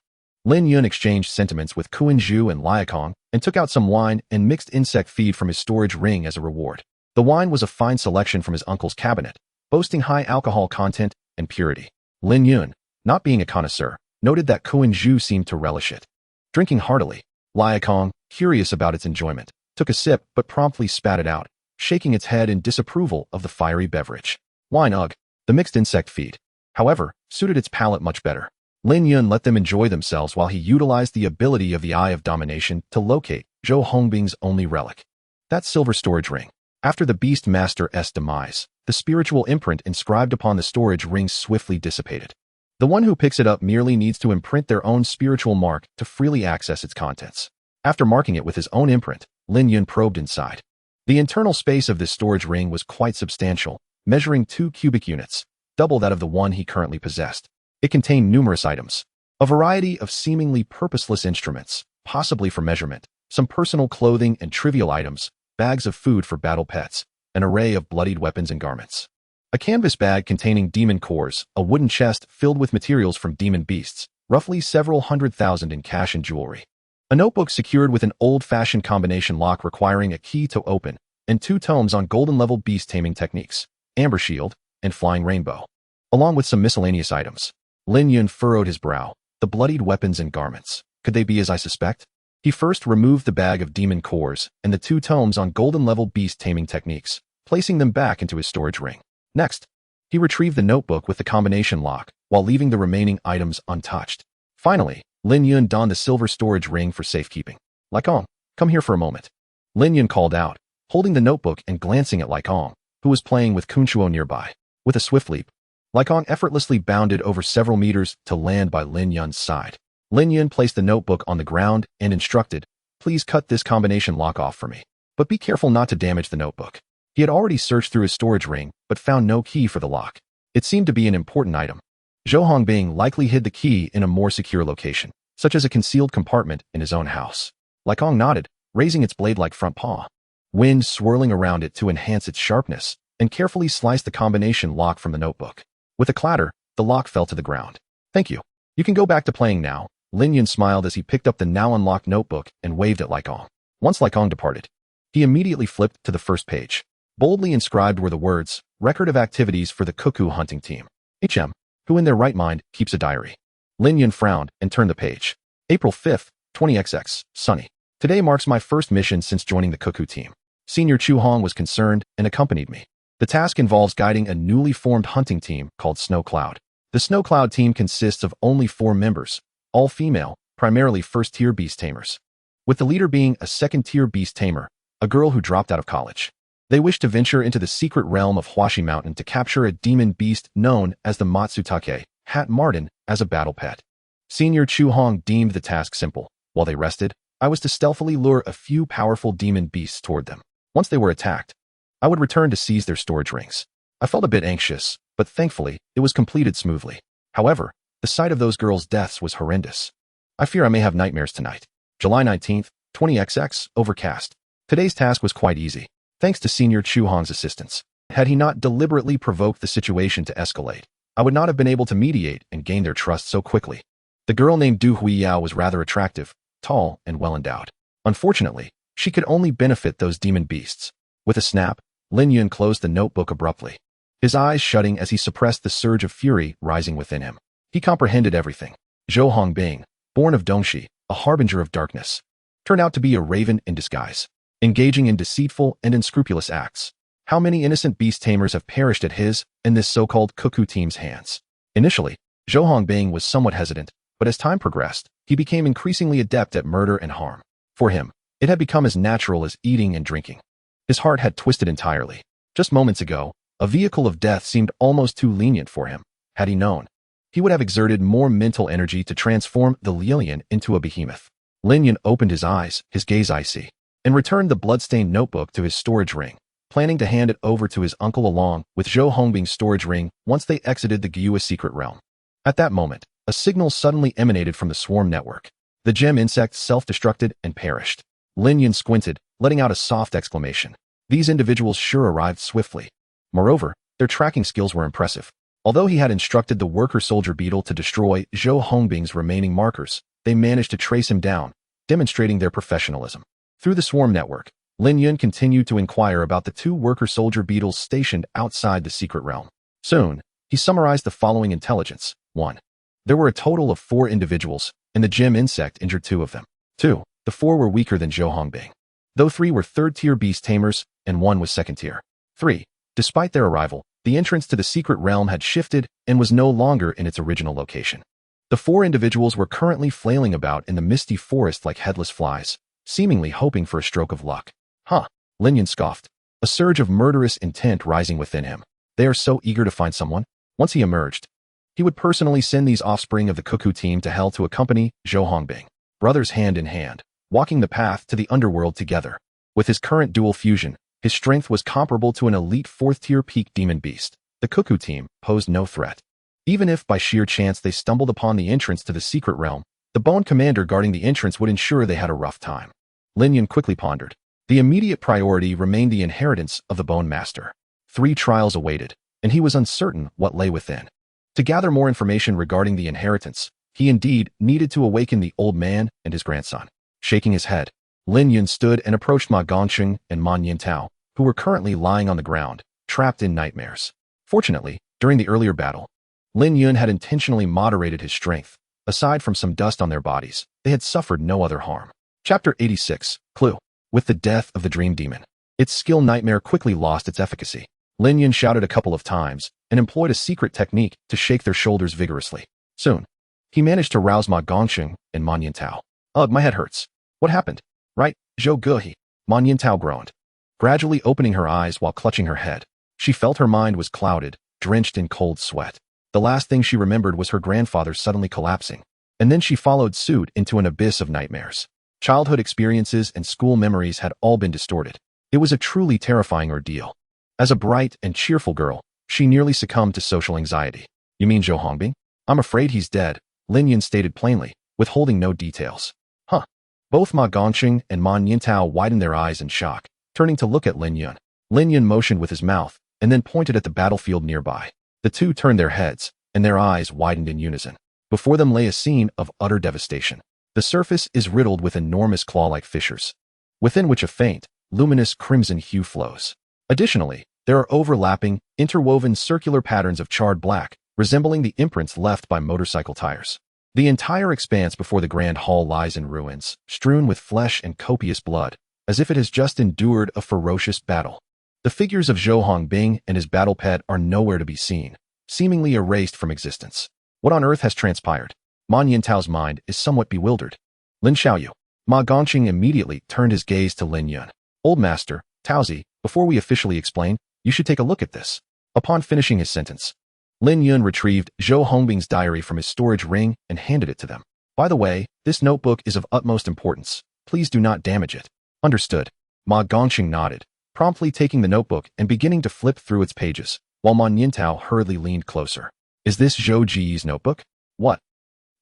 Lin Yun exchanged sentiments with Kuan-Zhu and Liakong and took out some wine and mixed insect feed from his storage ring as a reward. The wine was a fine selection from his uncle's cabinet, boasting high alcohol content and purity. Lin Yun, not being a connoisseur, noted that Kuan-Zhu seemed to relish it. Drinking heartily, Liakong, curious about its enjoyment, took a sip but promptly spat it out, shaking its head in disapproval of the fiery beverage. Wine, ugh. The mixed insect feed, however, suited its palate much better. Lin Yun let them enjoy themselves while he utilized the ability of the Eye of Domination to locate Zhou Hongbing's only relic, that silver storage ring. After the Beast Master's demise, the spiritual imprint inscribed upon the storage ring swiftly dissipated. The one who picks it up merely needs to imprint their own spiritual mark to freely access its contents. After marking it with his own imprint, Lin Yun probed inside. The internal space of this storage ring was quite substantial, measuring 2 cubic units, double that of the one he currently possessed. It contained numerous items, a variety of seemingly purposeless instruments, possibly for measurement, some personal clothing and trivial items, bags of food for battle pets, an array of bloodied weapons and garments. A canvas bag containing demon cores, a wooden chest filled with materials from demon beasts, roughly several 100,000 in cash and jewelry. A notebook secured with an old-fashioned combination lock requiring a key to open, and 2 tomes on golden-level beast taming techniques, Amber Shield, and Flying Rainbow, along with some miscellaneous items. Lin Yun furrowed his brow. The bloodied weapons and garments. Could they be as I suspect? He first removed the bag of demon cores and the 2 tomes on golden-level beast taming techniques, placing them back into his storage ring. Next, he retrieved the notebook with the combination lock, while leaving the remaining items untouched. Finally, Lin Yun donned the silver storage ring for safekeeping. Liakong, come here for a moment. Lin Yun called out, holding the notebook and glancing at Liakong, who was playing with Kuan-Zhu nearby. With a swift leap, Liakong effortlessly bounded over several meters to land by Lin Yun's side. Lin Yun placed the notebook on the ground and instructed, "Please cut this combination lock off for me. But be careful not to damage the notebook." He had already searched through his storage ring, but found no key for the lock. It seemed to be an important item. Zhou Hongbing likely hid the key in a more secure location, such as a concealed compartment in his own house. Lycong nodded, raising its blade-like front paw. Wind swirling around it to enhance its sharpness, and carefully sliced the combination lock from the notebook. With a clatter, the lock fell to the ground. "Thank you. You can go back to playing now." Lin Yun smiled as he picked up the now unlocked notebook and waved at Lycong. Once Lycong departed, he immediately flipped to the first page. Boldly inscribed were the words, "Record of activities for the cuckoo hunting team. HM, who in their right mind keeps a diary." Lin Yun frowned and turned the page. April 5th, 20XX, Sunny. Today marks my first mission since joining the cuckoo team. Senior Chu Hong was concerned and accompanied me. The task involves guiding a newly formed hunting team called Snow Cloud. The Snow Cloud team consists of only 4 members, all female, primarily first-tier beast tamers, with the leader being a second-tier beast tamer, a girl who dropped out of college. They wish to venture into the secret realm of Huashi Mountain to capture a demon beast known as the Matsutake, Hat Martin, as a battle pet. Senior Chu Hong deemed the task simple. While they rested, I was to stealthily lure a few powerful demon beasts toward them. Once they were attacked, I would return to seize their storage rings. I felt a bit anxious, but thankfully, it was completed smoothly. However, the sight of those girls' deaths was horrendous. I fear I may have nightmares tonight. July 19th, 20XX, overcast. Today's task was quite easy, thanks to Senior Chu Hong's assistance. Had he not deliberately provoked the situation to escalate, I would not have been able to mediate and gain their trust so quickly. The girl named Du Huiyao was rather attractive, tall, and well-endowed. Unfortunately, she could only benefit those demon beasts. With a snap, Lin Yun closed the notebook abruptly, his eyes shutting as he suppressed the surge of fury rising within him. He comprehended everything. Zhou Hongbing, born of Dongxi, a harbinger of darkness, turned out to be a raven in disguise, engaging in deceitful and unscrupulous acts. How many innocent beast tamers have perished at his and this so-called cuckoo team's hands? Initially, Zhou Hongbing was somewhat hesitant, but as time progressed, he became increasingly adept at murder and harm. For him, it had become as natural as eating and drinking. His heart had twisted entirely. Just moments ago, a vehicle of death seemed almost too lenient for him. Had he known, he would have exerted more mental energy to transform the Lilian into a behemoth. Lin Yun opened his eyes, his gaze icy, and returned the blood-stained notebook to his storage ring, planning to hand it over to his uncle along with Zhou Hongbing's storage ring once they exited the Gyua secret realm. At that moment, a signal suddenly emanated from the swarm network. The gem insect self-destructed and perished. Lin Yun squinted, letting out a soft exclamation. These individuals sure arrived swiftly. Moreover, their tracking skills were impressive. Although he had instructed the worker-soldier beetle to destroy Zhou Hongbing's remaining markers, they managed to trace him down, demonstrating their professionalism. Through the swarm network, Lin Yun continued to inquire about the 2 worker-soldier beetles stationed outside the secret realm. Soon, he summarized the following intelligence. 1. There were a total of 4 individuals, and the gem insect injured 2 of them. 2. The 4 were weaker than Zhou Hongbing, though 3 were third-tier beast tamers and 1 was second-tier. 3. Despite their arrival, the entrance to the secret realm had shifted and was no longer in its original location. The 4 individuals were currently flailing about in the misty forest like headless flies, seemingly hoping for a stroke of luck. Huh, Lin Yun scoffed, a surge of murderous intent rising within him. They are so eager to find someone. Once he emerged, he would personally send these offspring of the cuckoo team to hell to accompany Zhou Hongbing, brothers hand in hand, walking the path to the underworld together. With his current dual fusion, his strength was comparable to an elite 4th-tier peak demon beast. The cuckoo team posed no threat. Even if by sheer chance they stumbled upon the entrance to the secret realm, the bone commander guarding the entrance would ensure they had a rough time. Lin Yun quickly pondered. The immediate priority remained the inheritance of the Bone Master. 3 trials awaited, and he was uncertain what lay within. To gather more information regarding the inheritance, he indeed needed to awaken the old man and his grandson. Shaking his head, Lin Yun stood and approached Ma Gongqing and Man Yintao, who were currently lying on the ground, trapped in nightmares. Fortunately, during the earlier battle, Lin Yun had intentionally moderated his strength. Aside from some dust on their bodies, they had suffered no other harm. Chapter 86, Clue. With the death of the Dream Demon, its skill nightmare quickly lost its efficacy. Lin Yun shouted a couple of times and employed a secret technique to shake their shoulders vigorously. Soon, he managed to rouse Ma Gongqing and Man Yintao. Ugh, my head hurts. What happened? Right, Zhou Guhi. Man Yintao groaned, gradually opening her eyes while clutching her head. She felt her mind was clouded, drenched in cold sweat. The last thing she remembered was her grandfather suddenly collapsing. And then she followed suit into an abyss of nightmares. Childhood experiences and school memories had all been distorted. It was a truly terrifying ordeal. As a bright and cheerful girl, she nearly succumbed to social anxiety. You mean Zhou Hongbing? I'm afraid he's dead, Lin Yun stated plainly, withholding no details. Huh. Both Ma Gongqing and Ma Nintao widened their eyes in shock, turning to look at Lin Yun. Lin Yun motioned with his mouth, and then pointed at the battlefield nearby. The two turned their heads, and their eyes widened in unison. Before them lay a scene of utter devastation. The surface is riddled with enormous claw-like fissures, within which a faint, luminous crimson hue flows. Additionally, there are overlapping, interwoven circular patterns of charred black, resembling the imprints left by motorcycle tires. The entire expanse before the Grand Hall lies in ruins, strewn with flesh and copious blood, as if it has just endured a ferocious battle. The figures of Zhou Hongbing and his battle pet are nowhere to be seen, seemingly erased from existence. What on earth has transpired? Ma Yintao's mind is somewhat bewildered. Lin Xiaoyu. Ma Gongqing immediately turned his gaze to Lin Yun. Old master, Taozi, before we officially explain, you should take a look at this. Upon finishing his sentence, Lin Yun retrieved Zhou Hongbing's diary from his storage ring and handed it to them. By the way, this notebook is of utmost importance. Please do not damage it. Understood. Ma Gongqing nodded, promptly taking the notebook and beginning to flip through its pages, while Ma Nintao hurriedly leaned closer. Is this Zhou Ji's notebook? What?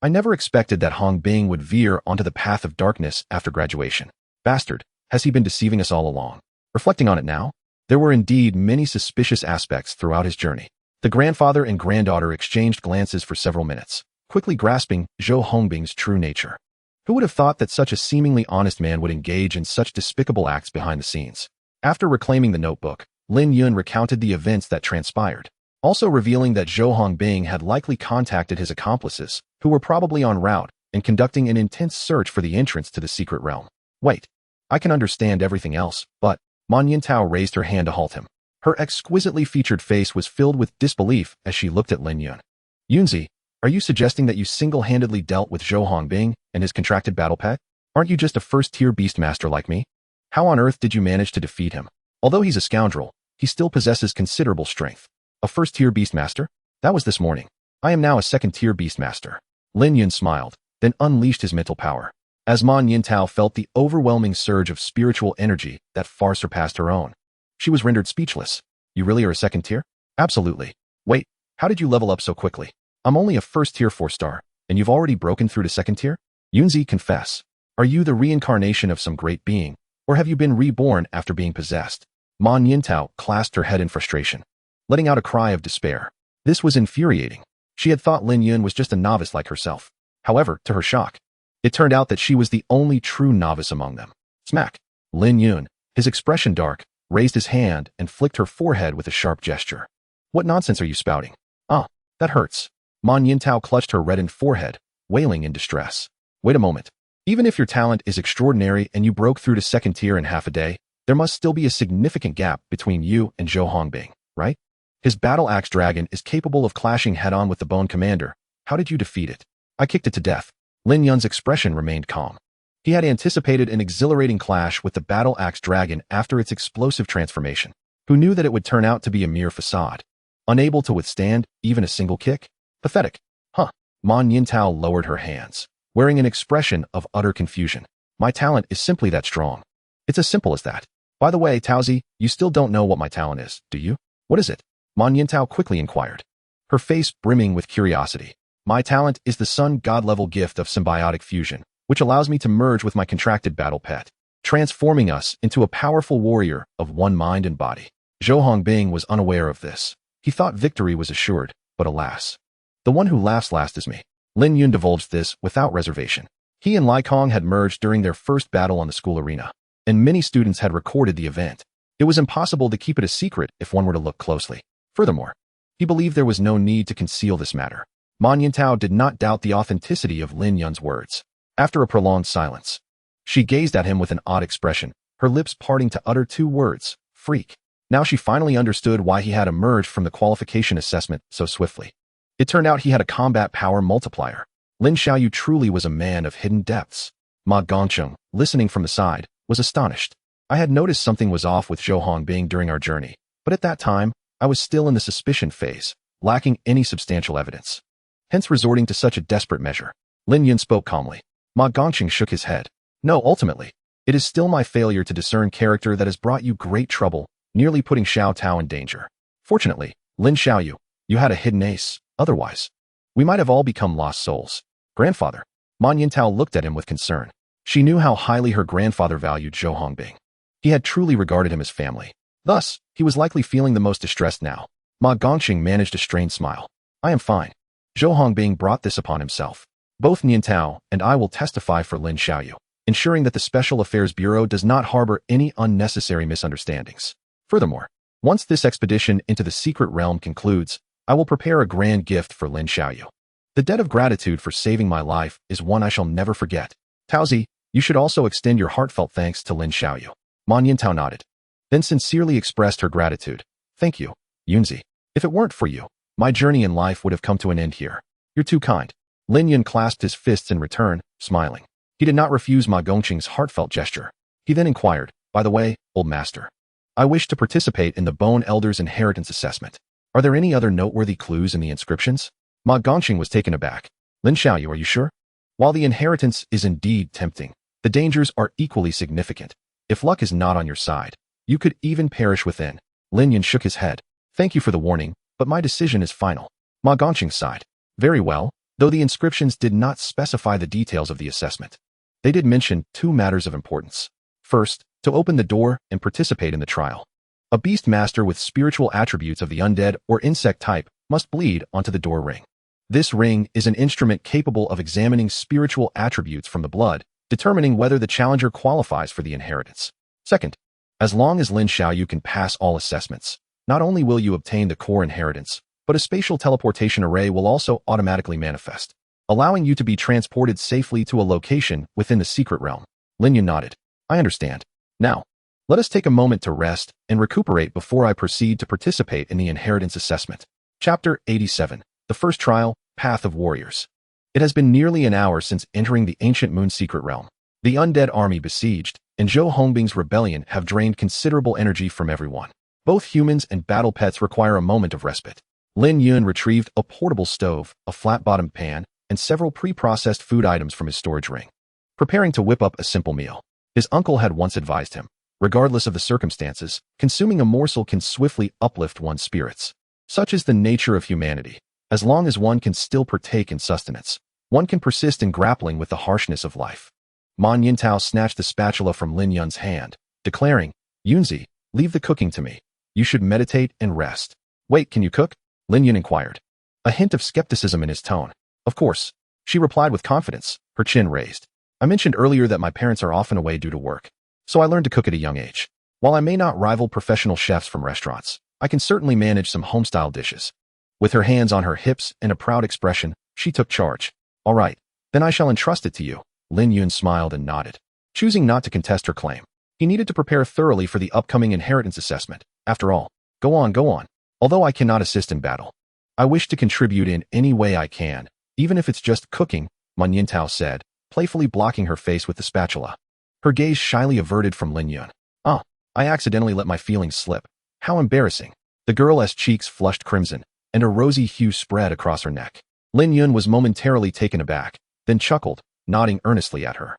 I never expected that Hongbing would veer onto the path of darkness after graduation. Bastard, has he been deceiving us all along? Reflecting on it now, there were indeed many suspicious aspects throughout his journey. The grandfather and granddaughter exchanged glances for several minutes, quickly grasping Zhou Hongbing's true nature. Who would have thought that such a seemingly honest man would engage in such despicable acts behind the scenes? After reclaiming the notebook, Lin Yun recounted the events that transpired, also revealing that Zhou Hongbing had likely contacted his accomplices, who were probably en route and conducting an intense search for the entrance to the secret realm. Wait, I can understand everything else, but Ma Nintao raised her hand to halt him. Her exquisitely featured face was filled with disbelief as she looked at Lin Yun. Yunzi, are you suggesting that you single-handedly dealt with Zhou Hongbing and his contracted battle pet? Aren't you just a first-tier beastmaster like me? How on earth did you manage to defeat him? Although he's a scoundrel, he still possesses considerable strength. A first-tier beastmaster? That was this morning. I am now a second-tier beastmaster. Lin Yun smiled, then unleashed his mental power. As Ma Nintao felt the overwhelming surge of spiritual energy that far surpassed her own, she was rendered speechless. You really are a second tier? Absolutely. Wait, how did you level up so quickly? I'm only a first tier 4-star, and you've already broken through to second tier? Yunzi, confess. Are you the reincarnation of some great being, or have you been reborn after being possessed? Ma Nintao clasped her head in frustration, letting out a cry of despair. This was infuriating. She had thought Lin Yun was just a novice like herself. However, to her shock, it turned out that she was the only true novice among them. Smack! Lin Yun, his expression dark, raised his hand and flicked her forehead with a sharp gesture. What nonsense are you spouting? Ah, that hurts. Ma Nintao clutched her reddened forehead, wailing in distress. Wait a moment. Even if your talent is extraordinary and you broke through to second tier in half a day, there must still be a significant gap between you and Zhou Hongbing, right? His battle axe dragon is capable of clashing head-on with the Bone Commander. How did you defeat it? I kicked it to death. Lin Yun's expression remained calm. He had anticipated an exhilarating clash with the battle axe dragon after its explosive transformation. Who knew that it would turn out to be a mere facade? Unable to withstand even a single kick? Pathetic. Huh. Ma Nintao lowered her hands, wearing an expression of utter confusion. My talent is simply that strong. It's as simple as that. By the way, Taozi, you still don't know what my talent is, do you? What is it? Ma Nintao quickly inquired, her face brimming with curiosity. My talent is the sun god-level gift of symbiotic fusion, which allows me to merge with my contracted battle pet, transforming us into a powerful warrior of one mind and body. Zhou Hongbing was unaware of this. He thought victory was assured, but alas. The one who laughs last is me. Lin Yun divulged this without reservation. He and Lai Kong had merged during their first battle on the school arena, and many students had recorded the event. It was impossible to keep it a secret if one were to look closely. Furthermore, he believed there was no need to conceal this matter. Ma Nintao did not doubt the authenticity of Lin Yun's words. After a prolonged silence, she gazed at him with an odd expression, her lips parting to utter two words, freak. Now she finally understood why he had emerged from the qualification assessment so swiftly. It turned out he had a combat power multiplier. Lin Xiaoyu truly was a man of hidden depths. Ma Gongqing, listening from the side, was astonished. I had noticed something was off with Zhou Hongbing during our journey, but at that time, I was still in the suspicion phase, lacking any substantial evidence. Hence resorting to such a desperate measure. Lin Yun spoke calmly. Ma Gongqing shook his head. No, ultimately, it is still my failure to discern character that has brought you great trouble, nearly putting Xiao Tao in danger. Fortunately, Lin Xiaoyu, you had a hidden ace, otherwise, we might have all become lost souls. Grandfather. Ma Yintao looked at him with concern. She knew how highly her grandfather valued Zhou Hongbing. He had truly regarded him as family. Thus, he was likely feeling the most distressed now. Ma Gongqing managed a strained smile. I am fine. Zhou Hongbing brought this upon himself. Both Niantao and I will testify for Lin Xiaoyu, ensuring that the Special Affairs Bureau does not harbor any unnecessary misunderstandings. Furthermore, once this expedition into the secret realm concludes, I will prepare a grand gift for Lin Xiaoyu. The debt of gratitude for saving my life is one I shall never forget. Taozi, you should also extend your heartfelt thanks to Lin Xiaoyu. Ma Yintao nodded, then sincerely expressed her gratitude. Thank you, Yunzi. If it weren't for you, my journey in life would have come to an end here. You're too kind. Lin Yun clasped his fists in return, smiling. He did not refuse Ma Gongqing's heartfelt gesture. He then inquired, by the way, old master, I wish to participate in the Bone Elder's inheritance assessment. Are there any other noteworthy clues in the inscriptions? Ma Gongqing was taken aback. Lin Xiaoyu, are you sure? While the inheritance is indeed tempting, the dangers are equally significant. If luck is not on your side, you could even perish within. Lin Yun shook his head. Thank you for the warning, but my decision is final. Ma Gongqing sighed. Very well, though the inscriptions did not specify the details of the assessment. They did mention two matters of importance. First, to open the door and participate in the trial. A beast master with spiritual attributes of the undead or insect type must bleed onto the door ring. This ring is an instrument capable of examining spiritual attributes from the blood, determining whether the challenger qualifies for the inheritance. Second, as long as Lin Xiaoyu can pass all assessments, not only will you obtain the core inheritance, but a spatial teleportation array will also automatically manifest, allowing you to be transported safely to a location within the secret realm. Lin Yun nodded. I understand. Now, let us take a moment to rest and recuperate before I proceed to participate in the inheritance assessment. Chapter 87. The First Trial, Path of Warriors. It has been nearly an hour since entering the ancient moon secret realm. The undead army besieged, and Zhou Hongbing's rebellion have drained considerable energy from everyone. Both humans and battle pets require a moment of respite. Lin Yun retrieved a portable stove, a flat-bottomed pan, and several pre-processed food items from his storage ring, preparing to whip up a simple meal. His uncle had once advised him, regardless of the circumstances, consuming a morsel can swiftly uplift one's spirits. Such is the nature of humanity. As long as one can still partake in sustenance, one can persist in grappling with the harshness of life. Ma Yintao snatched the spatula from Lin Yun's hand, declaring, Yunzi, leave the cooking to me. You should meditate and rest. Wait, can you cook? Lin Yun inquired, a hint of skepticism in his tone. Of course, she replied with confidence, her chin raised. I mentioned earlier that my parents are often away due to work, so I learned to cook at a young age. While I may not rival professional chefs from restaurants, I can certainly manage some home-style dishes. With her hands on her hips and a proud expression, she took charge. All right, then I shall entrust it to you. Lin Yun smiled and nodded, choosing not to contest her claim. He needed to prepare thoroughly for the upcoming inheritance assessment. After all, go on. Although I cannot assist in battle, I wish to contribute in any way I can, even if it's just cooking, Ma Yintao said, playfully blocking her face with the spatula. Her gaze shyly averted from Lin Yun. I accidentally let my feelings slip. How embarrassing. The girl's cheeks flushed crimson, and a rosy hue spread across her neck. Lin Yun was momentarily taken aback, then chuckled, nodding earnestly at her.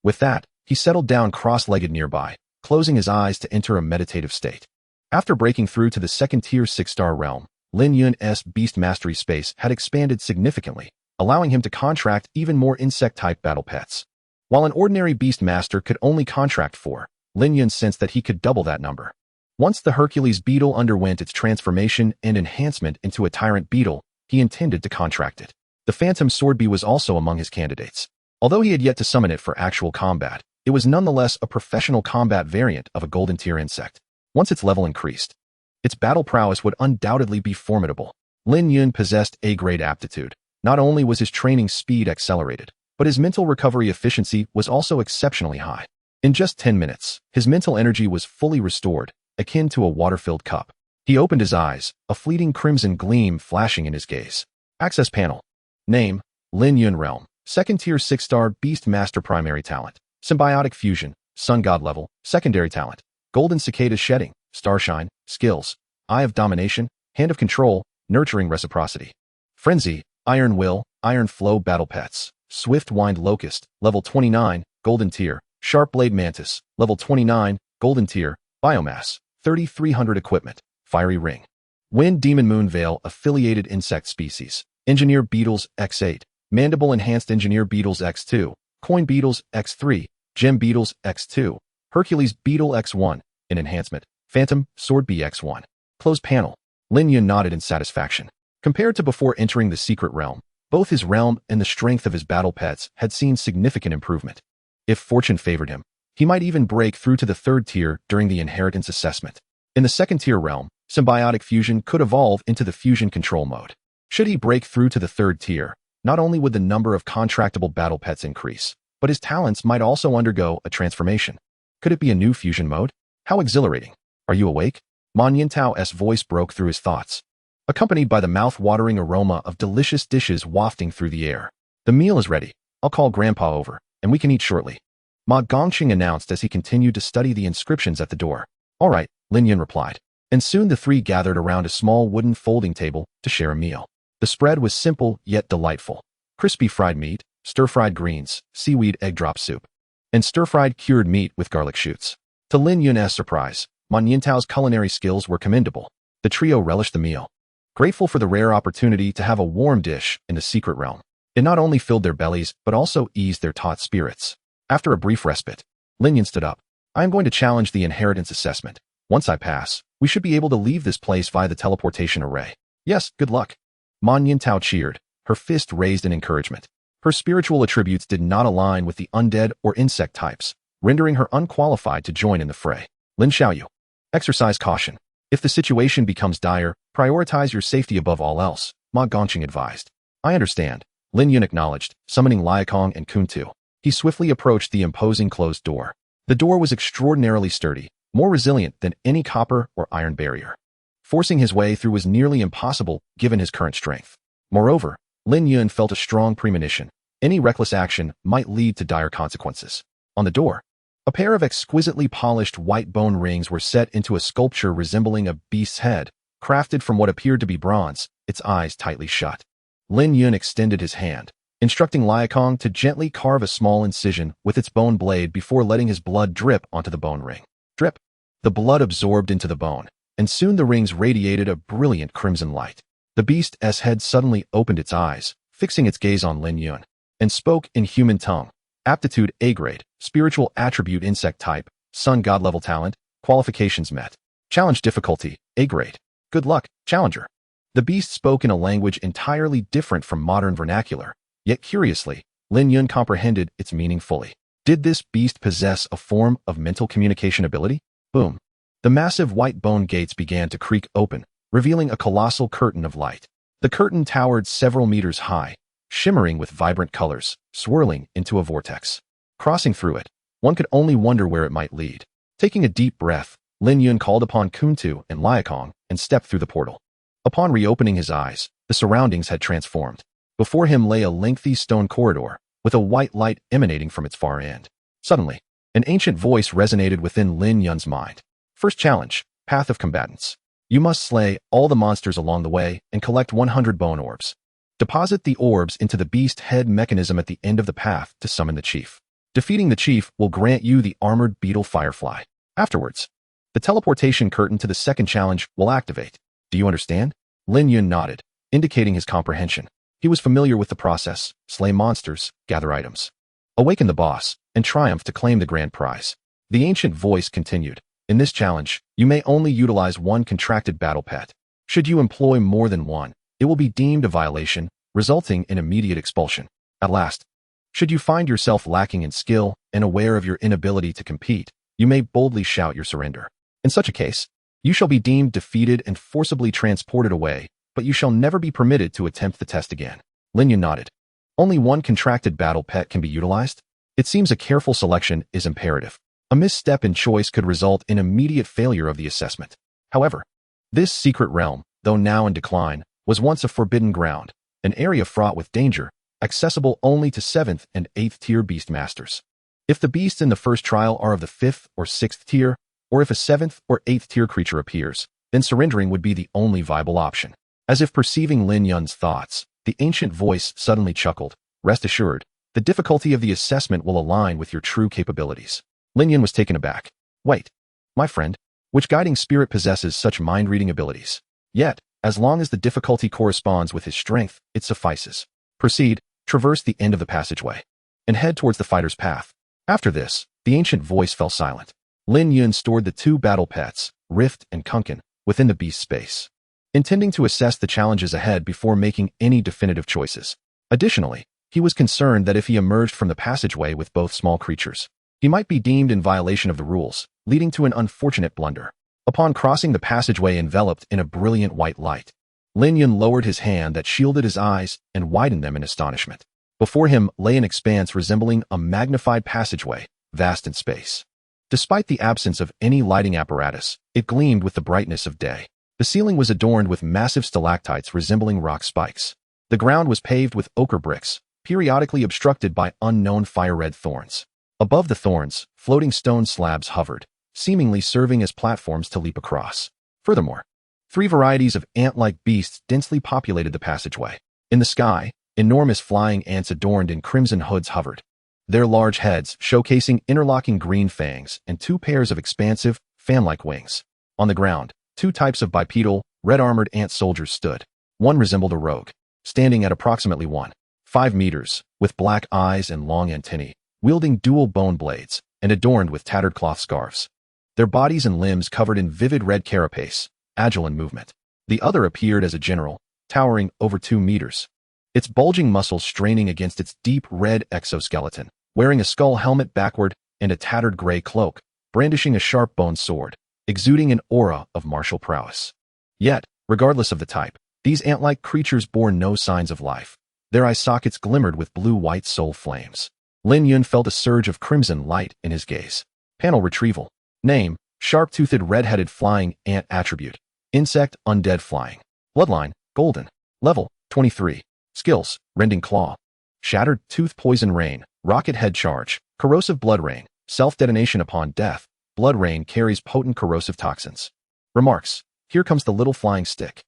With that, he settled down cross-legged nearby, closing his eyes to enter a meditative state. After breaking through to the second-tier 6-star realm, Lin Yun's beast mastery space had expanded significantly, allowing him to contract even more insect-type battle pets. While an ordinary beast master could only contract 4, Lin Yun sensed that he could double that number. Once the Hercules beetle underwent its transformation and enhancement into a tyrant beetle, he intended to contract it. The phantom swordbee was also among his candidates. Although he had yet to summon it for actual combat, it was nonetheless a professional combat variant of a golden-tier insect. Once its level increased, its battle prowess would undoubtedly be formidable. Lin Yun possessed A-grade aptitude. Not only was his training speed accelerated, but his mental recovery efficiency was also exceptionally high. In just 10 minutes, his mental energy was fully restored, akin to a water-filled cup. He opened his eyes, a fleeting crimson gleam flashing in his gaze. Access panel. Name, Lin Yun Realm. Second-tier 6-star Beast Master Primary Talent. Symbiotic Fusion. Sun God level. Secondary Talent. Golden Cicada Shedding. Starshine. Skills. Eye of Domination. Hand of Control. Nurturing Reciprocity. Frenzy. Iron Will. Iron Flow Battle Pets. Swift Wind Locust, level 29, Golden Tier. Sharp Blade Mantis, level 29, Golden Tier. Biomass, 3,300 Equipment. Fiery Ring. Wind Demon Moon Veil Affiliated Insect Species. Engineer Beetles X8. Mandible Enhanced Engineer Beetles X2. Coin Beetles X3. Gem Beetles X2. Hercules Beetle X1. An enhancement. Phantom Sword BX1. Closed panel. Lin Yun nodded in satisfaction. Compared to before entering the secret realm, both his realm and the strength of his battle pets had seen significant improvement. If fortune favored him, he might even break through to the third tier during the inheritance assessment. In the second tier realm, symbiotic fusion could evolve into the fusion control mode. Should he break through to the third tier, not only would the number of contractable battle pets increase, but his talents might also undergo a transformation. Could it be a new fusion mode? How exhilarating. Are you awake? Man Yintao's voice broke through his thoughts, accompanied by the mouth-watering aroma of delicious dishes wafting through the air. The meal is ready. I'll call Grandpa over, and we can eat shortly. Ma Gongqing announced as he continued to study the inscriptions at the door. All right, Lin Yun replied. And soon the three gathered around a small wooden folding table to share a meal. The spread was simple yet delightful. Crispy fried meat, stir-fried greens, seaweed egg drop soup, and stir-fried cured meat with garlic shoots. To Lin Yun's surprise, Man Yintao's culinary skills were commendable. The trio relished the meal, grateful for the rare opportunity to have a warm dish in the secret realm. It not only filled their bellies, but also eased their taut spirits. After a brief respite, Lin Yun stood up. I am going to challenge the inheritance assessment. Once I pass, we should be able to leave this place via the teleportation array. Yes, good luck. Man Yintao cheered, her fist raised in encouragement. Her spiritual attributes did not align with the undead or insect types, rendering her unqualified to join in the fray. Lin Xiaoyu. Exercise caution. If the situation becomes dire, prioritize your safety above all else, Ma Gongqing advised. I understand. Lin Yun acknowledged, summoning Liakong and Kuntu. He swiftly approached the imposing closed door. The door was extraordinarily sturdy, more resilient than any copper or iron barrier. Forcing his way through was nearly impossible given his current strength. Moreover, Lin Yun felt a strong premonition. Any reckless action might lead to dire consequences. On the door, a pair of exquisitely polished white bone rings were set into a sculpture resembling a beast's head, crafted from what appeared to be bronze, its eyes tightly shut. Lin Yun extended his hand, instructing Liakong to gently carve a small incision with its bone blade before letting his blood drip onto the bone ring. Drip. The blood absorbed into the bone, and soon the rings radiated a brilliant crimson light. The beast's head suddenly opened its eyes, fixing its gaze on Lin Yun, and spoke in human tongue. Aptitude A grade, spiritual attribute insect type, sun god level talent, qualifications met. Challenge difficulty, A grade. Good luck, challenger. The beast spoke in a language entirely different from modern vernacular, yet curiously, Lin Yun comprehended its meaning fully. Did this beast possess a form of mental communication ability? Boom. The massive white bone gates began to creak open, revealing a colossal curtain of light. The curtain towered several meters high, shimmering with vibrant colors, swirling into a vortex. Crossing through it, one could only wonder where it might lead. Taking a deep breath, Lin Yun called upon Kuntu and Liakong and stepped through the portal. Upon reopening his eyes, the surroundings had transformed. Before him lay a lengthy stone corridor, with a white light emanating from its far end. Suddenly, an ancient voice resonated within Lin Yun's mind. First challenge, Path of Combatants. You must slay all the monsters along the way and collect 100 bone orbs. Deposit the orbs into the beast head mechanism at the end of the path to summon the chief. Defeating the chief will grant you the armored beetle Firefly. Afterwards, the teleportation curtain to the second challenge will activate. Do you understand? Lin Yun nodded, indicating his comprehension. He was familiar with the process: slay monsters, gather items, awaken the boss, and triumph to claim the grand prize. The ancient voice continued. In this challenge, you may only utilize one contracted battle pet. Should you employ more than one, it will be deemed a violation, resulting in immediate expulsion. At last, should you find yourself lacking in skill and aware of your inability to compete, you may boldly shout your surrender. In such a case, you shall be deemed defeated and forcibly transported away, but you shall never be permitted to attempt the test again. Lin Yun nodded. Only one contracted battle pet can be utilized? It seems a careful selection is imperative. A misstep in choice could result in immediate failure of the assessment. However, this secret realm, though now in decline, was once a forbidden ground, an area fraught with danger, accessible only to 7th and 8th tier beastmasters. If the beasts in the first trial are of the 5th or 6th tier, or if a 7th or 8th tier creature appears, then surrendering would be the only viable option. As if perceiving Lin Yun's thoughts, The ancient voice suddenly chuckled. Rest assured, the difficulty of the assessment will align with your true capabilities. Lin Yun was taken aback. Wait, my friend, which guiding spirit possesses such mind-reading abilities? Yet, as long as the difficulty corresponds with his strength, it suffices. Proceed, traverse the end of the passageway, and head towards the fighter's path. After this, the ancient voice fell silent. Lin Yun stored the two battle pets, Rift and Kunkin, within the beast space, intending to assess the challenges ahead before making any definitive choices. Additionally, he was concerned that if he emerged from the passageway with both small creatures, he might be deemed in violation of the rules, leading to an unfortunate blunder. Upon crossing the passageway enveloped in a brilliant white light, Lin Yun lowered his hand that shielded his eyes and widened them in astonishment. Before him lay an expanse resembling a magnified passageway, vast in space. Despite the absence of any lighting apparatus, it gleamed with the brightness of day. The ceiling was adorned with massive stalactites resembling rock spikes. The ground was paved with ochre bricks, periodically obstructed by unknown fire-red thorns. Above the thorns, floating stone slabs hovered, seemingly serving as platforms to leap across. Furthermore, 3 varieties of ant-like beasts densely populated the passageway. In the sky, enormous flying ants adorned in crimson hoods hovered, their large heads showcasing interlocking green fangs and 2 pairs of expansive, fan-like wings. On the ground, 2 types of bipedal, red-armored ant soldiers stood. One resembled a rogue, standing at approximately 1.5 meters, with black eyes and long antennae, wielding dual bone blades, and adorned with tattered cloth scarves. Their bodies and limbs covered in vivid red carapace, agile in movement. The other appeared as a general, towering over 2 meters, its bulging muscles straining against its deep red exoskeleton, wearing a skull helmet backward and a tattered gray cloak, brandishing a sharp-boned sword, exuding an aura of martial prowess. Yet, regardless of the type, these ant-like creatures bore no signs of life. Their eye sockets glimmered with blue-white soul flames. Lin Yun felt a surge of crimson light in his gaze. Panel retrieval. Name, sharp-toothed red-headed flying ant. Attribute, insect, undead flying. Bloodline, golden. Level, 23. Skills, rending claw. Shattered tooth poison rain, rocket head charge, corrosive blood rain, self-detonation upon death. Blood rain carries potent corrosive toxins. Remarks, here comes the little flying stick.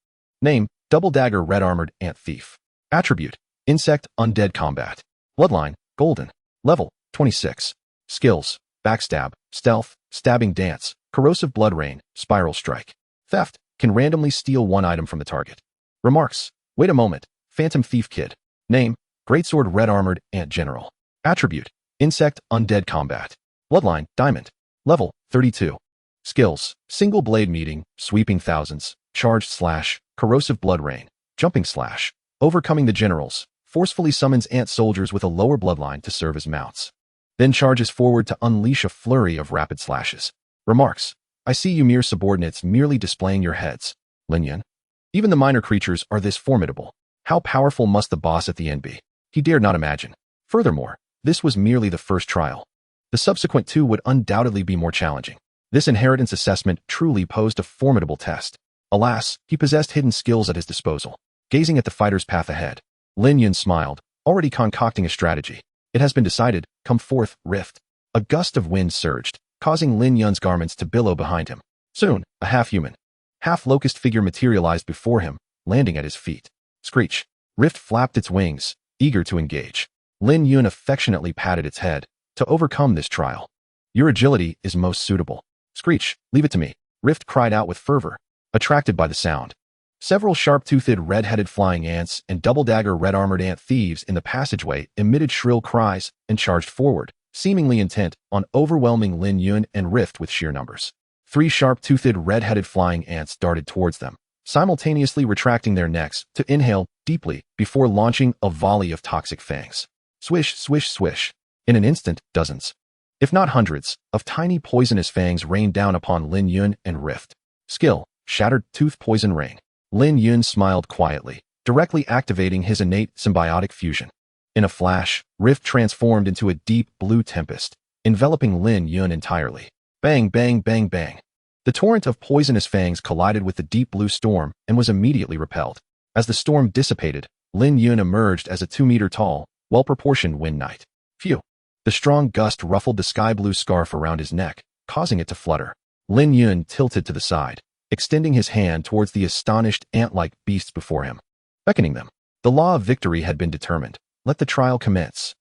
Name, double dagger red-armored ant thief. Attribute, insect, undead combat. Bloodline, golden. Level, 26. Skills, backstab, stealth, stabbing dance, corrosive blood rain, spiral strike. Theft, can randomly steal 1 item from the target. Remarks, wait a moment, phantom thief kid. Name, greatsword red-armored ant general. Attribute, insect, undead combat. Bloodline, diamond. Level, 32. Skills, single blade meeting, sweeping thousands, charged slash, corrosive blood rain, jumping slash. Overcoming the generals, forcefully summons ant soldiers with a lower bloodline to serve as mounts. Then charges forward to unleash a flurry of rapid slashes. Remarks, I see you mere subordinates merely displaying your heads. Lin Yun. Even the minor creatures are this formidable. How powerful must the boss at the end be? He dared not imagine. Furthermore, this was merely the first trial. The subsequent 2 would undoubtedly be more challenging. This inheritance assessment truly posed a formidable test. Alas, he possessed hidden skills at his disposal. Gazing at the fighter's path ahead, Lin Yun smiled, already concocting a strategy. It has been decided, come forth, Rift. A gust of wind surged, causing Lin Yun's garments to billow behind him. Soon, a half-human, half-locust figure materialized before him, landing at his feet. Screech. Rift flapped its wings, eager to engage. Lin Yun affectionately patted its head. To overcome this trial, your agility is most suitable. Screech, leave it to me. Rift cried out with fervor, attracted by the sound. Several sharp-toothed red-headed flying ants and double-dagger red-armored ant thieves in the passageway emitted shrill cries and charged forward, seemingly intent on overwhelming Lin Yun and Rift with sheer numbers. 3 sharp-toothed red-headed flying ants darted towards them, simultaneously retracting their necks to inhale deeply before launching a volley of toxic fangs. Swish, swish, swish. In an instant, dozens, if not hundreds, of tiny poisonous fangs rained down upon Lin Yun and Rift. Skill, shattered tooth poison rain. Lin Yun smiled quietly, directly activating his innate symbiotic fusion. In a flash, Rift transformed into a deep blue tempest, enveloping Lin Yun entirely. Bang, bang, bang, bang. The torrent of poisonous fangs collided with the deep blue storm and was immediately repelled. As the storm dissipated, Lin Yun emerged as a 2-meter-tall, well-proportioned wind knight. Phew. The strong gust ruffled the sky-blue scarf around his neck, causing it to flutter. Lin Yun tilted to the side, extending his hand towards the astonished ant-like beasts before him, beckoning them. The law of victory had been determined. Let the trial commence.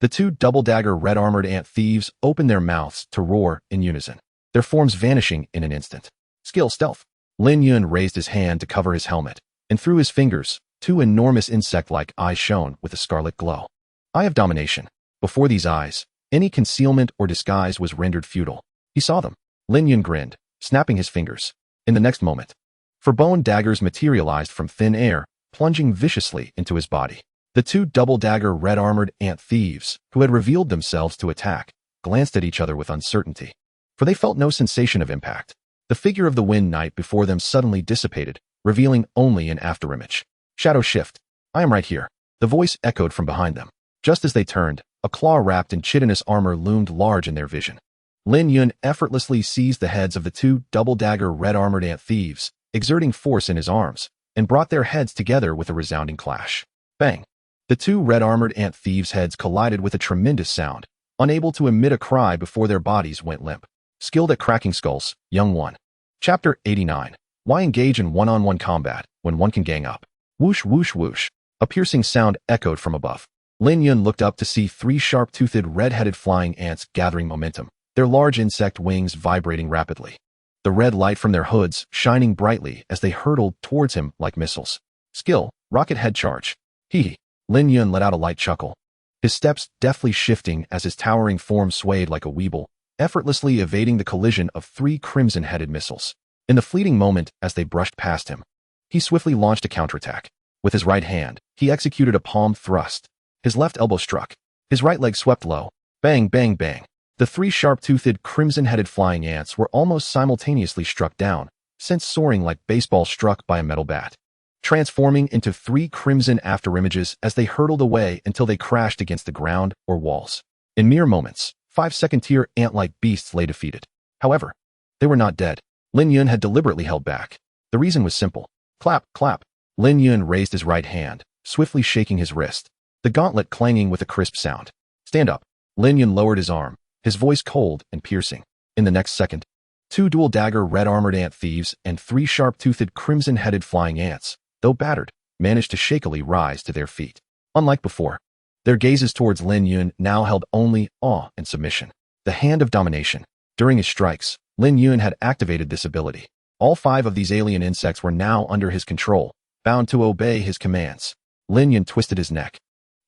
The two double-dagger red-armored ant thieves opened their mouths to roar in unison, their forms vanishing in an instant. Skill stealth. Lin Yun raised his hand to cover his helmet, and through his fingers, two enormous insect-like eyes shone with a scarlet glow. Eye of domination. Before these eyes, any concealment or disguise was rendered futile. He saw them. Lin Yun grinned, snapping his fingers. In the next moment, four-bone daggers materialized from thin air, plunging viciously into his body. The two double-dagger red-armored ant thieves, who had revealed themselves to attack, glanced at each other with uncertainty, for they felt no sensation of impact. The figure of the Wind Knight before them suddenly dissipated, revealing only an afterimage. Shadow shift. I am right here. The voice echoed from behind them. Just as they turned, a claw wrapped in chitinous armor loomed large in their vision. Lin Yun effortlessly seized the heads of the two double-dagger red-armored ant thieves, exerting force in his arms, and brought their heads together with a resounding clash. Bang! The two red-armored ant thieves' heads collided with a tremendous sound, unable to emit a cry before their bodies went limp. Skilled at cracking skulls, Young One. Chapter 89. Why engage in one-on-one combat when one can gang up? Whoosh, whoosh, whoosh. A piercing sound echoed from above. Lin Yun looked up to see three sharp-toothed red-headed flying ants gathering momentum, their large insect wings vibrating rapidly. The red light from their hoods shining brightly as they hurtled towards him like missiles. Skill, rocket head charge. Hee. Lin Yun let out a light chuckle, his steps deftly shifting as his towering form swayed like a weeble, effortlessly evading the collision of three crimson-headed missiles. In the fleeting moment as they brushed past him, he swiftly launched a counterattack. With his right hand, he executed a palm thrust. His left elbow struck. His right leg swept low. Bang, bang, bang. The three sharp-toothed, crimson-headed flying ants were almost simultaneously struck down, sent soaring like baseball struck by a metal bat, transforming into three crimson afterimages as they hurtled away until they crashed against the ground or walls. In mere moments, 5 second-tier ant-like beasts lay defeated. However, they were not dead. Lin Yun had deliberately held back. The reason was simple. Clap, clap. Lin Yun raised his right hand, swiftly shaking his wrist, the gauntlet clanging with a crisp sound. Stand up. Lin Yun lowered his arm, his voice cold and piercing. In the next second, two dual-dagger red-armored ant thieves and three sharp-toothed crimson-headed flying ants, though battered, managed to shakily rise to their feet. Unlike before, their gazes towards Lin Yun now held only awe and submission. The hand of domination. During his strikes, Lin Yun had activated this ability. All 5 of these alien insects were now under his control, bound to obey his commands. Lin Yun twisted his neck,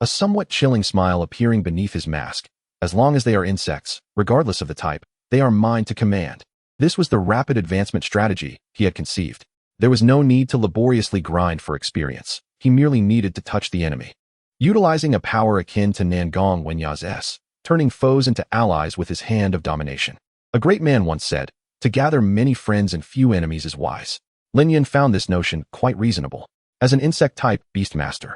a somewhat chilling smile appearing beneath his mask. As long as they are insects, regardless of the type, they are mine to command. This was the rapid advancement strategy he had conceived. There was no need to laboriously grind for experience. He merely needed to touch the enemy. Utilizing a power akin to Nangong Wenya's, turning foes into allies with his hand of domination. A great man once said, to gather many friends and few enemies is wise. Lin Yun found this notion quite reasonable. As an insect-type beastmaster,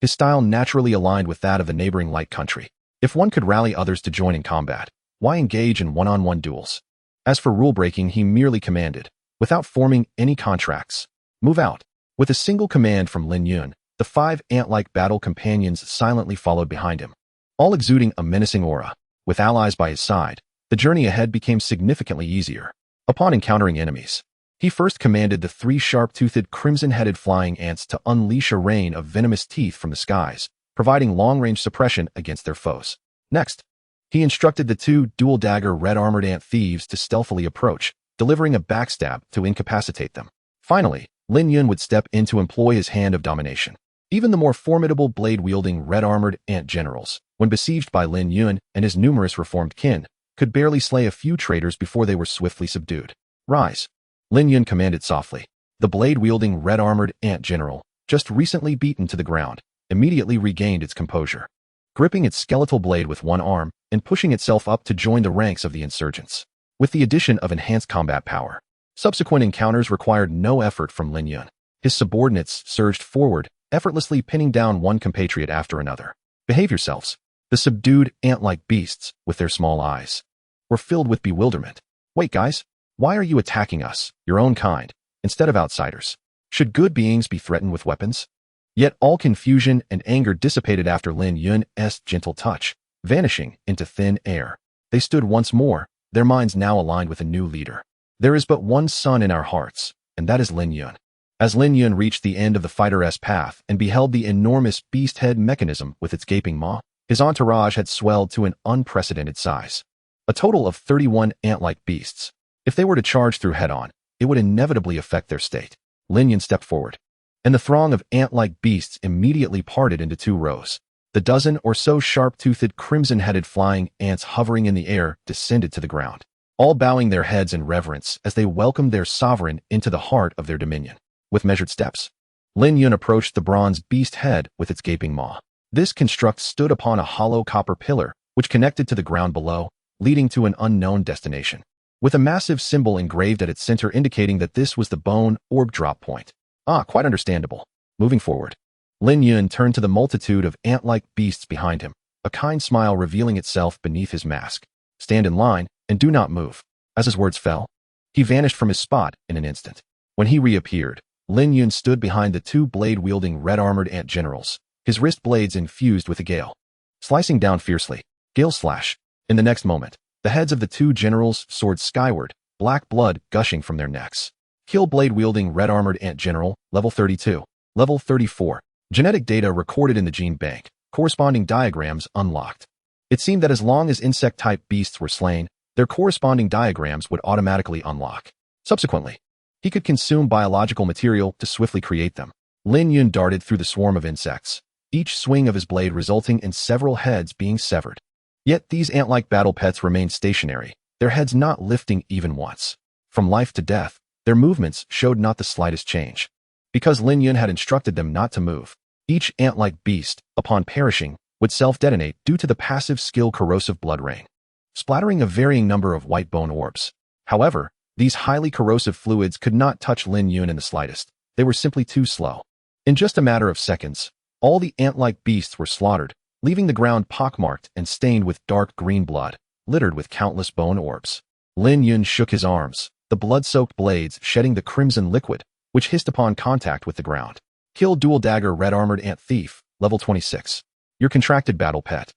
his style naturally aligned with that of the neighboring light country. If one could rally others to join in combat, why engage in one-on-one duels? As for rule-breaking, he merely commanded, without forming any contracts. Move out. With a single command from Lin Yun, the 5 ant-like battle companions silently followed behind him, all exuding a menacing aura. With allies by his side, the journey ahead became significantly easier. Upon encountering enemies, he first commanded the 3 sharp-toothed crimson-headed flying ants to unleash a rain of venomous teeth from the skies, providing long-range suppression against their foes. Next, he instructed the 2 dual-dagger red-armored ant thieves to stealthily approach, delivering a backstab to incapacitate them. Finally, Lin Yun would step in to employ his hand of domination. Even the more formidable blade-wielding red-armored ant generals, when besieged by Lin Yun and his numerous reformed kin, could barely slay a few traitors before they were swiftly subdued. Rise. Lin Yun commanded softly. The blade-wielding red-armored ant general, just recently beaten to the ground, immediately regained its composure, gripping its skeletal blade with one arm and pushing itself up to join the ranks of the insurgents. With the addition of enhanced combat power, subsequent encounters required no effort from Lin Yun. His subordinates surged forward, effortlessly pinning down one compatriot after another. Behave yourselves. The subdued, ant-like beasts, with their small eyes, were filled with bewilderment. Wait, guys, why are you attacking us, your own kind, instead of outsiders? Should good beings be threatened with weapons? Yet all confusion and anger dissipated after Lin Yun's gentle touch, vanishing into thin air. They stood once more, their minds now aligned with a new leader. There is but one son in our hearts, and that is Lin Yun. As Lin Yun reached the end of the fighter's path and beheld the enormous beast head mechanism with its gaping maw, his entourage had swelled to an unprecedented size. A total of 31 ant-like beasts. If they were to charge through head-on, it would inevitably affect their state. Lin Yun stepped forward, and the throng of ant-like beasts immediately parted into two rows. The dozen or so sharp-toothed, crimson-headed flying ants hovering in the air descended to the ground, all bowing their heads in reverence as they welcomed their sovereign into the heart of their dominion. With measured steps, Lin Yun approached the bronze beast head with its gaping maw. This construct stood upon a hollow copper pillar, which connected to the ground below, leading to an unknown destination, with a massive symbol engraved at its center indicating that this was the bone orb drop point. Quite understandable. Moving forward, Lin Yun turned to the multitude of ant-like beasts behind him, a kind smile revealing itself beneath his mask. Stand in line, and do not move. As his words fell, he vanished from his spot in an instant. When he reappeared, Lin Yun stood behind the two blade-wielding red-armored ant generals, his wrist blades infused with a gale, slicing down fiercely. Gale slash. In the next moment, the heads of the two generals soared skyward, black blood gushing from their necks. Kill blade-wielding red-armored ant general, level 32. Level 34. Genetic data recorded in the gene bank, corresponding diagrams unlocked. It seemed that as long as insect-type beasts were slain, their corresponding diagrams would automatically unlock. Subsequently, he could consume biological material to swiftly create them. Lin Yun darted through the swarm of insects, each swing of his blade resulting in several heads being severed. Yet these ant-like battle pets remained stationary, their heads not lifting even once. From life to death, their movements showed not the slightest change. Because Lin Yun had instructed them not to move, each ant-like beast, upon perishing, would self-detonate due to the passive skill corrosive blood rain, splattering a varying number of white bone orbs. However, these highly corrosive fluids could not touch Lin Yun in the slightest. They were simply too slow. In just a matter of seconds, all the ant-like beasts were slaughtered, leaving the ground pockmarked and stained with dark green blood, littered with countless bone orbs. Lin Yun shook his arms, the blood-soaked blades shedding the crimson liquid, which hissed upon contact with the ground. Kill dual dagger red-armored ant thief, level 26. Your contracted battle pet,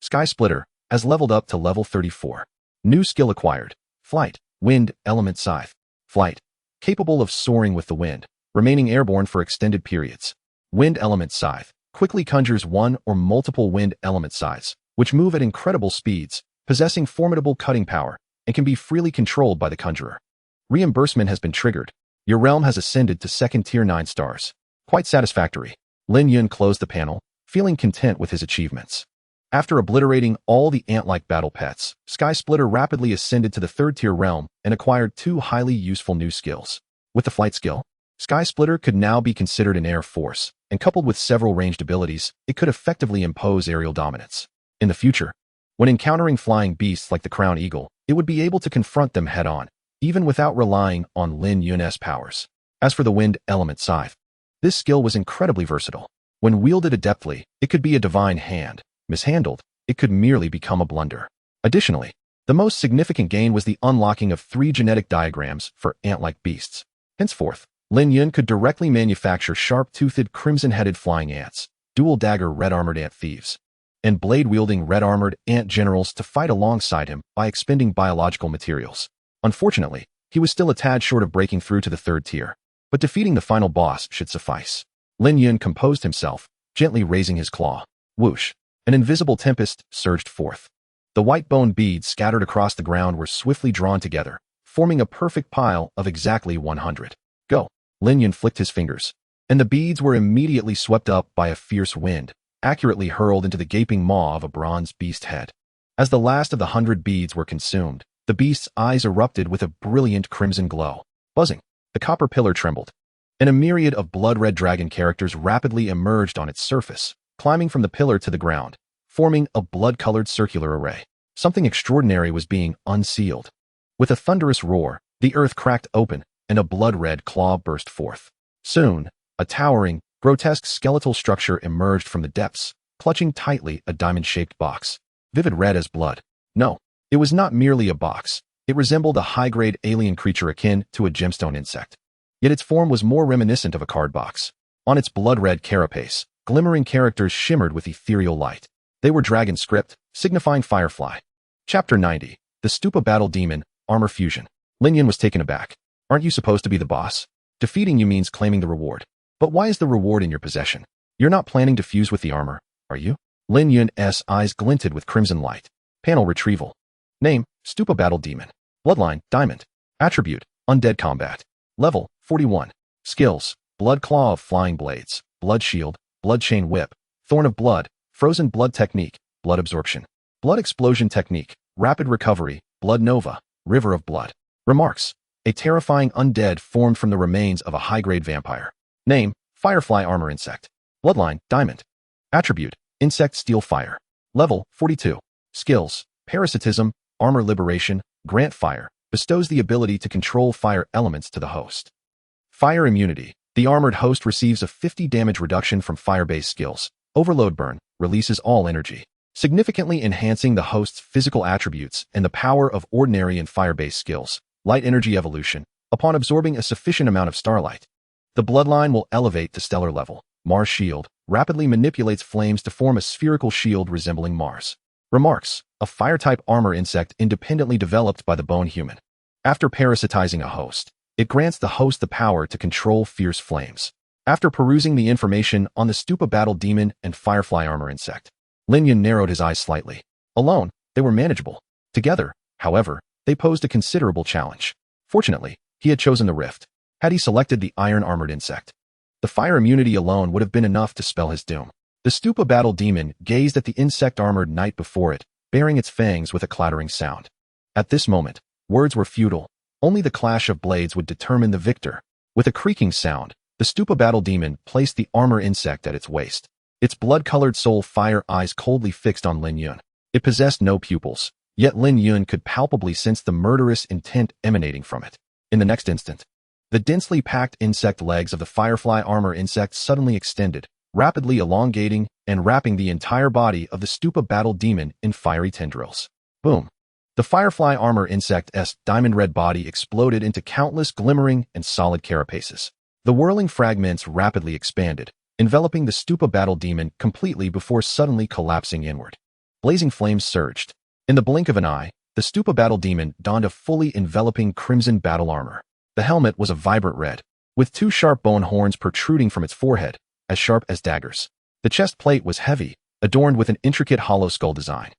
Sky Splitter, has leveled up to level 34. New skill acquired. Flight. Wind element scythe. Flight. Capable of soaring with the wind, remaining airborne for extended periods. Wind element scythe quickly conjures one or multiple wind element scythes, which move at incredible speeds, possessing formidable cutting power, and can be freely controlled by the conjurer. Reimbursement has been triggered. Your realm has ascended to second tier 9 stars. Quite satisfactory. Lin Yun closed the panel, feeling content with his achievements. After obliterating all the ant-like battle pets, Sky Splitter rapidly ascended to the third-tier realm and acquired two highly useful new skills. With the flight skill, Sky Splitter could now be considered an air force, and coupled with several ranged abilities, it could effectively impose aerial dominance. In the future, when encountering flying beasts like the Crown Eagle, it would be able to confront them head-on, even without relying on Lin Yun's powers. As for the wind element scythe, this skill was incredibly versatile. When wielded adeptly, it could be a divine hand. Mishandled, it could merely become a blunder. Additionally, the most significant gain was the unlocking of 3 genetic diagrams for ant-like beasts. Henceforth, Lin Yun could directly manufacture sharp-toothed, crimson-headed flying ants, dual-dagger red-armored ant thieves, and blade-wielding red-armored ant generals to fight alongside him by expending biological materials. Unfortunately, he was still a tad short of breaking through to the third tier, but defeating the final boss should suffice. Lin Yun composed himself, gently raising his claw. Whoosh! An invisible tempest surged forth. The white bone beads scattered across the ground were swiftly drawn together, forming a perfect pile of exactly 100. Go! Lin Yun flicked his fingers, and the beads were immediately swept up by a fierce wind, accurately hurled into the gaping maw of a bronze beast head. As the last of the 100 beads were consumed, the beast's eyes erupted with a brilliant crimson glow. Buzzing, the copper pillar trembled, and a myriad of blood-red dragon characters rapidly emerged on its surface, climbing from the pillar to the ground, forming a blood-colored circular array. Something extraordinary was being unsealed. With a thunderous roar, the earth cracked open, and a blood-red claw burst forth. Soon, a towering, grotesque skeletal structure emerged from the depths, clutching tightly a diamond-shaped box. Vivid red as blood. No, it was not merely a box. It resembled a high-grade alien creature akin to a gemstone insect. Yet its form was more reminiscent of a card box. On its blood-red carapace, glimmering characters shimmered with ethereal light. They were dragon script, signifying firefly. Chapter 90. The Stupa Battle Demon, Armor Fusion. Lin Yun was taken aback. Aren't you supposed to be the boss? Defeating you means claiming the reward. But why is the reward in your possession? You're not planning to fuse with the armor, are you? Lin Yun's eyes glinted with crimson light. Panel retrieval. Name, Stupa Battle Demon. Bloodline, Diamond. Attribute, Undead Combat. Level, 41. Skills, Blood Claw of Flying Blades, Blood Shield, Blood Chain Whip, Thorn of Blood, Frozen Blood Technique, Blood Absorption. Blood Explosion Technique, Rapid Recovery, Blood Nova, River of Blood. Remarks, a terrifying undead formed from the remains of a high-grade vampire. Name, Firefly Armor Insect. Bloodline, Diamond. Attribute, Insect Steel Fire. Level, 42. Skills, Parasitism, Armor Liberation, Grant Fire, bestows the ability to control fire elements to the host. Fire Immunity, the armored host receives a 50 damage reduction from fire-based skills. Overload Burn, releases all energy, significantly enhancing the host's physical attributes and the power of ordinary and fire-based skills. Light Energy Evolution, upon absorbing a sufficient amount of starlight. The bloodline will elevate to stellar level. Mars Shield, rapidly manipulates flames to form a spherical shield resembling Mars. Remarks, a fire-type armor insect independently developed by the bone human. After parasitizing a host, it grants the host the power to control fierce flames. After perusing the information on the Stupa Battle Demon and Firefly Armor Insect, Lin Yun narrowed his eyes slightly. Alone, they were manageable. Together, however, they posed a considerable challenge. Fortunately, he had chosen the Rift. Had he selected the Iron-Armored Insect, the fire immunity alone would have been enough to spell his doom. The Stupa Battle Demon gazed at the insect-armored knight before it, baring its fangs with a clattering sound. At this moment, words were futile. Only the clash of blades would determine the victor. With a creaking sound, the Stupa Battle Demon placed the armor insect at its waist. Its blood-colored soul fire eyes coldly fixed on Lin Yun. It possessed no pupils, yet Lin Yun could palpably sense the murderous intent emanating from it. In the next instant, the densely packed insect legs of the Firefly Armor Insect suddenly extended, rapidly elongating and wrapping the entire body of the Stupa Battle Demon in fiery tendrils. Boom! The Firefly Armor Insect's diamond-red body exploded into countless glimmering and solid carapaces. The whirling fragments rapidly expanded, enveloping the Stupa Battle Demon completely before suddenly collapsing inward. Blazing flames surged. In the blink of an eye, the Stupa Battle Demon donned a fully enveloping crimson battle armor. The helmet was a vibrant red, with two sharp bone horns protruding from its forehead, as sharp as daggers. The chest plate was heavy, adorned with an intricate hollow skull design.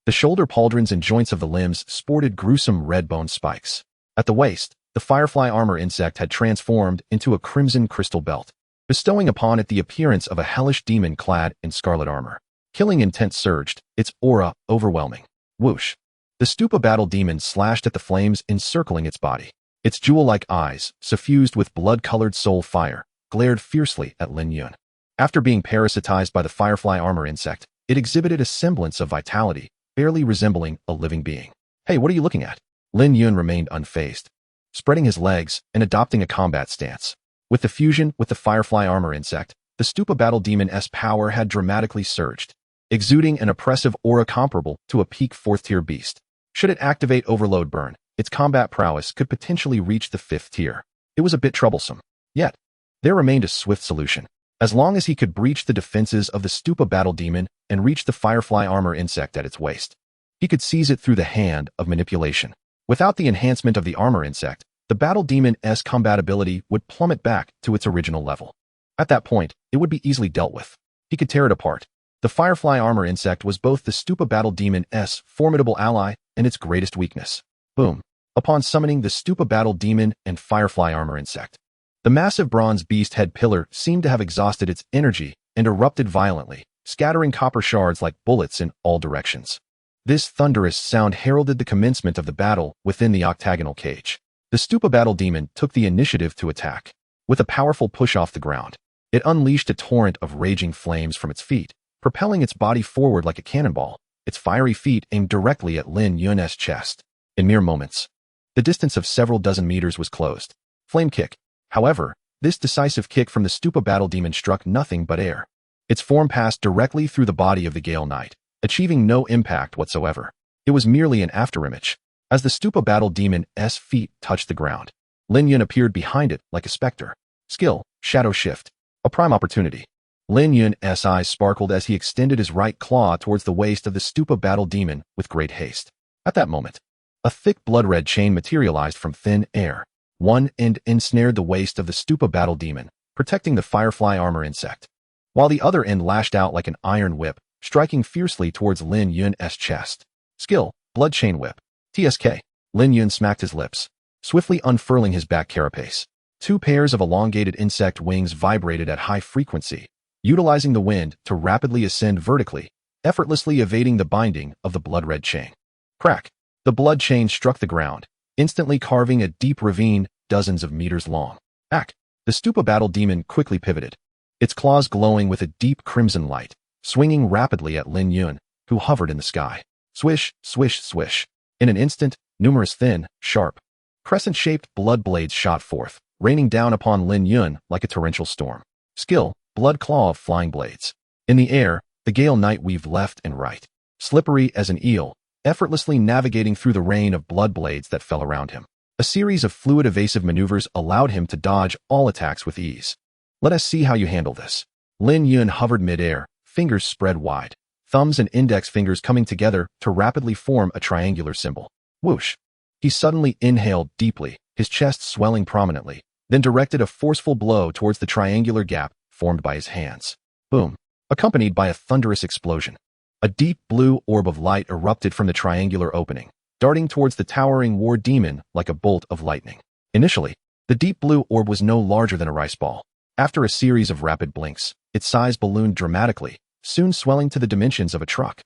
The shoulder pauldrons and joints of the limbs sported gruesome red bone spikes. At the waist, the Firefly Armor Insect had transformed into a crimson crystal belt, bestowing upon it the appearance of a hellish demon clad in scarlet armor. Killing intent surged, its aura overwhelming. Whoosh! The Stupa Battle Demon slashed at the flames encircling its body. Its jewel-like eyes, suffused with blood-colored soul fire, glared fiercely at Lin Yun. After being parasitized by the Firefly Armor Insect, it exhibited a semblance of vitality, barely resembling a living being. Hey, what are you looking at? Lin Yun remained unfazed, spreading his legs and adopting a combat stance. With the fusion with the Firefly Armor Insect, the Stupa Battle Demon's power had dramatically surged, exuding an oppressive aura comparable to a peak 4th-tier beast. Should it activate Overload Burn, its combat prowess could potentially reach the 5th tier. It was a bit troublesome. Yet, there remained a swift solution. As long as he could breach the defenses of the Stupa Battle Demon and reach the Firefly Armor Insect at its waist, he could seize it through the hand of manipulation. Without the enhancement of the Armor Insect, the Battle Demon's combatability would plummet back to its original level. At that point, it would be easily dealt with. He could tear it apart. The Firefly Armor Insect was both the Stupa Battle Demon's formidable ally and its greatest weakness. Boom! Upon summoning the Stupa Battle Demon and Firefly Armor Insect, the massive bronze beast head pillar seemed to have exhausted its energy and erupted violently, scattering copper shards like bullets in all directions. This thunderous sound heralded the commencement of the battle within the octagonal cage. The Stupa Battle Demon took the initiative to attack. With a powerful push off the ground, it unleashed a torrent of raging flames from its feet, propelling its body forward like a cannonball, its fiery feet aimed directly at Lin Yun's chest. In mere moments, the distance of several dozen meters was closed. Flame kick. However, this decisive kick from the Stupa Battle Demon struck nothing but air. Its form passed directly through the body of the Gale Knight, achieving no impact whatsoever. It was merely an afterimage. As the Stupa Battle Demon's feet touched the ground, Lin Yun appeared behind it like a specter. Skill, Shadow Shift. A prime opportunity. Lin Yun's eyes sparkled as he extended his right claw towards the waist of the Stupa Battle Demon with great haste. At that moment, a thick blood-red chain materialized from thin air. One end ensnared the waist of the Stupa battle demon, protecting the firefly armor insect, while the other end lashed out like an iron whip, striking fiercely towards Lin Yun's chest. Skill, Blood Chain Whip. TSK. Lin Yun smacked his lips, swiftly unfurling his back carapace. Two pairs of elongated insect wings vibrated at high frequency, utilizing the wind to rapidly ascend vertically, effortlessly evading the binding of the blood-red chain. Crack! The blood chain struck the ground, instantly carving a deep ravine dozens of meters long. Ack! The Stupa battle demon quickly pivoted, its claws glowing with a deep crimson light, swinging rapidly at Lin Yun, who hovered in the sky. Swish, swish, swish. In an instant, numerous thin, sharp, crescent-shaped blood blades shot forth, raining down upon Lin Yun like a torrential storm. Skill, Blood Claw of Flying Blades. In the air, the Gale Knight weaved left and right, slippery as an eel, effortlessly navigating through the rain of blood blades that fell around him. A series of fluid evasive maneuvers allowed him to dodge all attacks with ease. Let us see how you handle this. Lin Yun hovered mid-air, fingers spread wide, thumbs and index fingers coming together to rapidly form a triangular symbol. Whoosh! He suddenly inhaled deeply, his chest swelling prominently, then directed a forceful blow towards the triangular gap formed by his hands. Boom! Accompanied by a thunderous explosion. A deep blue orb of light erupted from the triangular opening, darting towards the towering war demon like a bolt of lightning. Initially, the deep blue orb was no larger than a rice ball. After a series of rapid blinks, its size ballooned dramatically, soon swelling to the dimensions of a truck.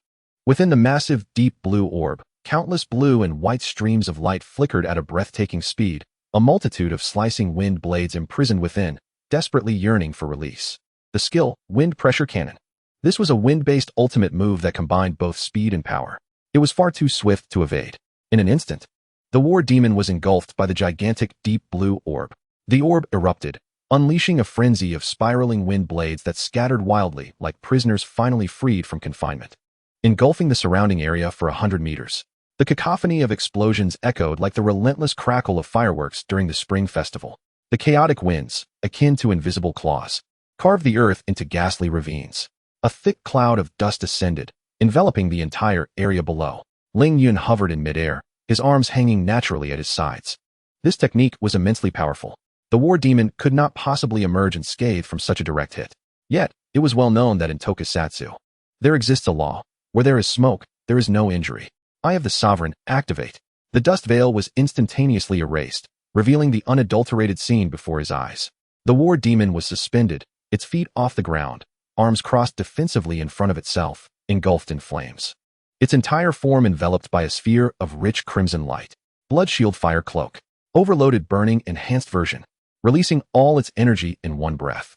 Within the massive deep blue orb, countless blue and white streams of light flickered at a breathtaking speed, a multitude of slicing wind blades imprisoned within, desperately yearning for release. The skill, Wind Pressure Cannon. This was a wind-based ultimate move that combined both speed and power. It was far too swift to evade. In an instant, the war demon was engulfed by the gigantic deep blue orb. The orb erupted, unleashing a frenzy of spiraling wind blades that scattered wildly like prisoners finally freed from confinement, engulfing the surrounding area for 100 meters. The cacophony of explosions echoed like the relentless crackle of fireworks during the spring festival. The chaotic winds, akin to invisible claws, carved the earth into ghastly ravines. A thick cloud of dust ascended, enveloping the entire area below. Lin Yun hovered in midair, his arms hanging naturally at his sides. This technique was immensely powerful. The war demon could not possibly emerge unscathed from such a direct hit. Yet, it was well known that in tokusatsu, there exists a law. Where there is smoke, there is no injury. Eye of the Sovereign, activate. The dust veil was instantaneously erased, revealing the unadulterated scene before his eyes. The war demon was suspended, its feet off the ground, arms crossed defensively in front of itself, engulfed in flames. Its entire form enveloped by a sphere of rich crimson light. Blood Shield Fire Cloak. Overloaded Burning Enhanced version, releasing all its energy in one breath.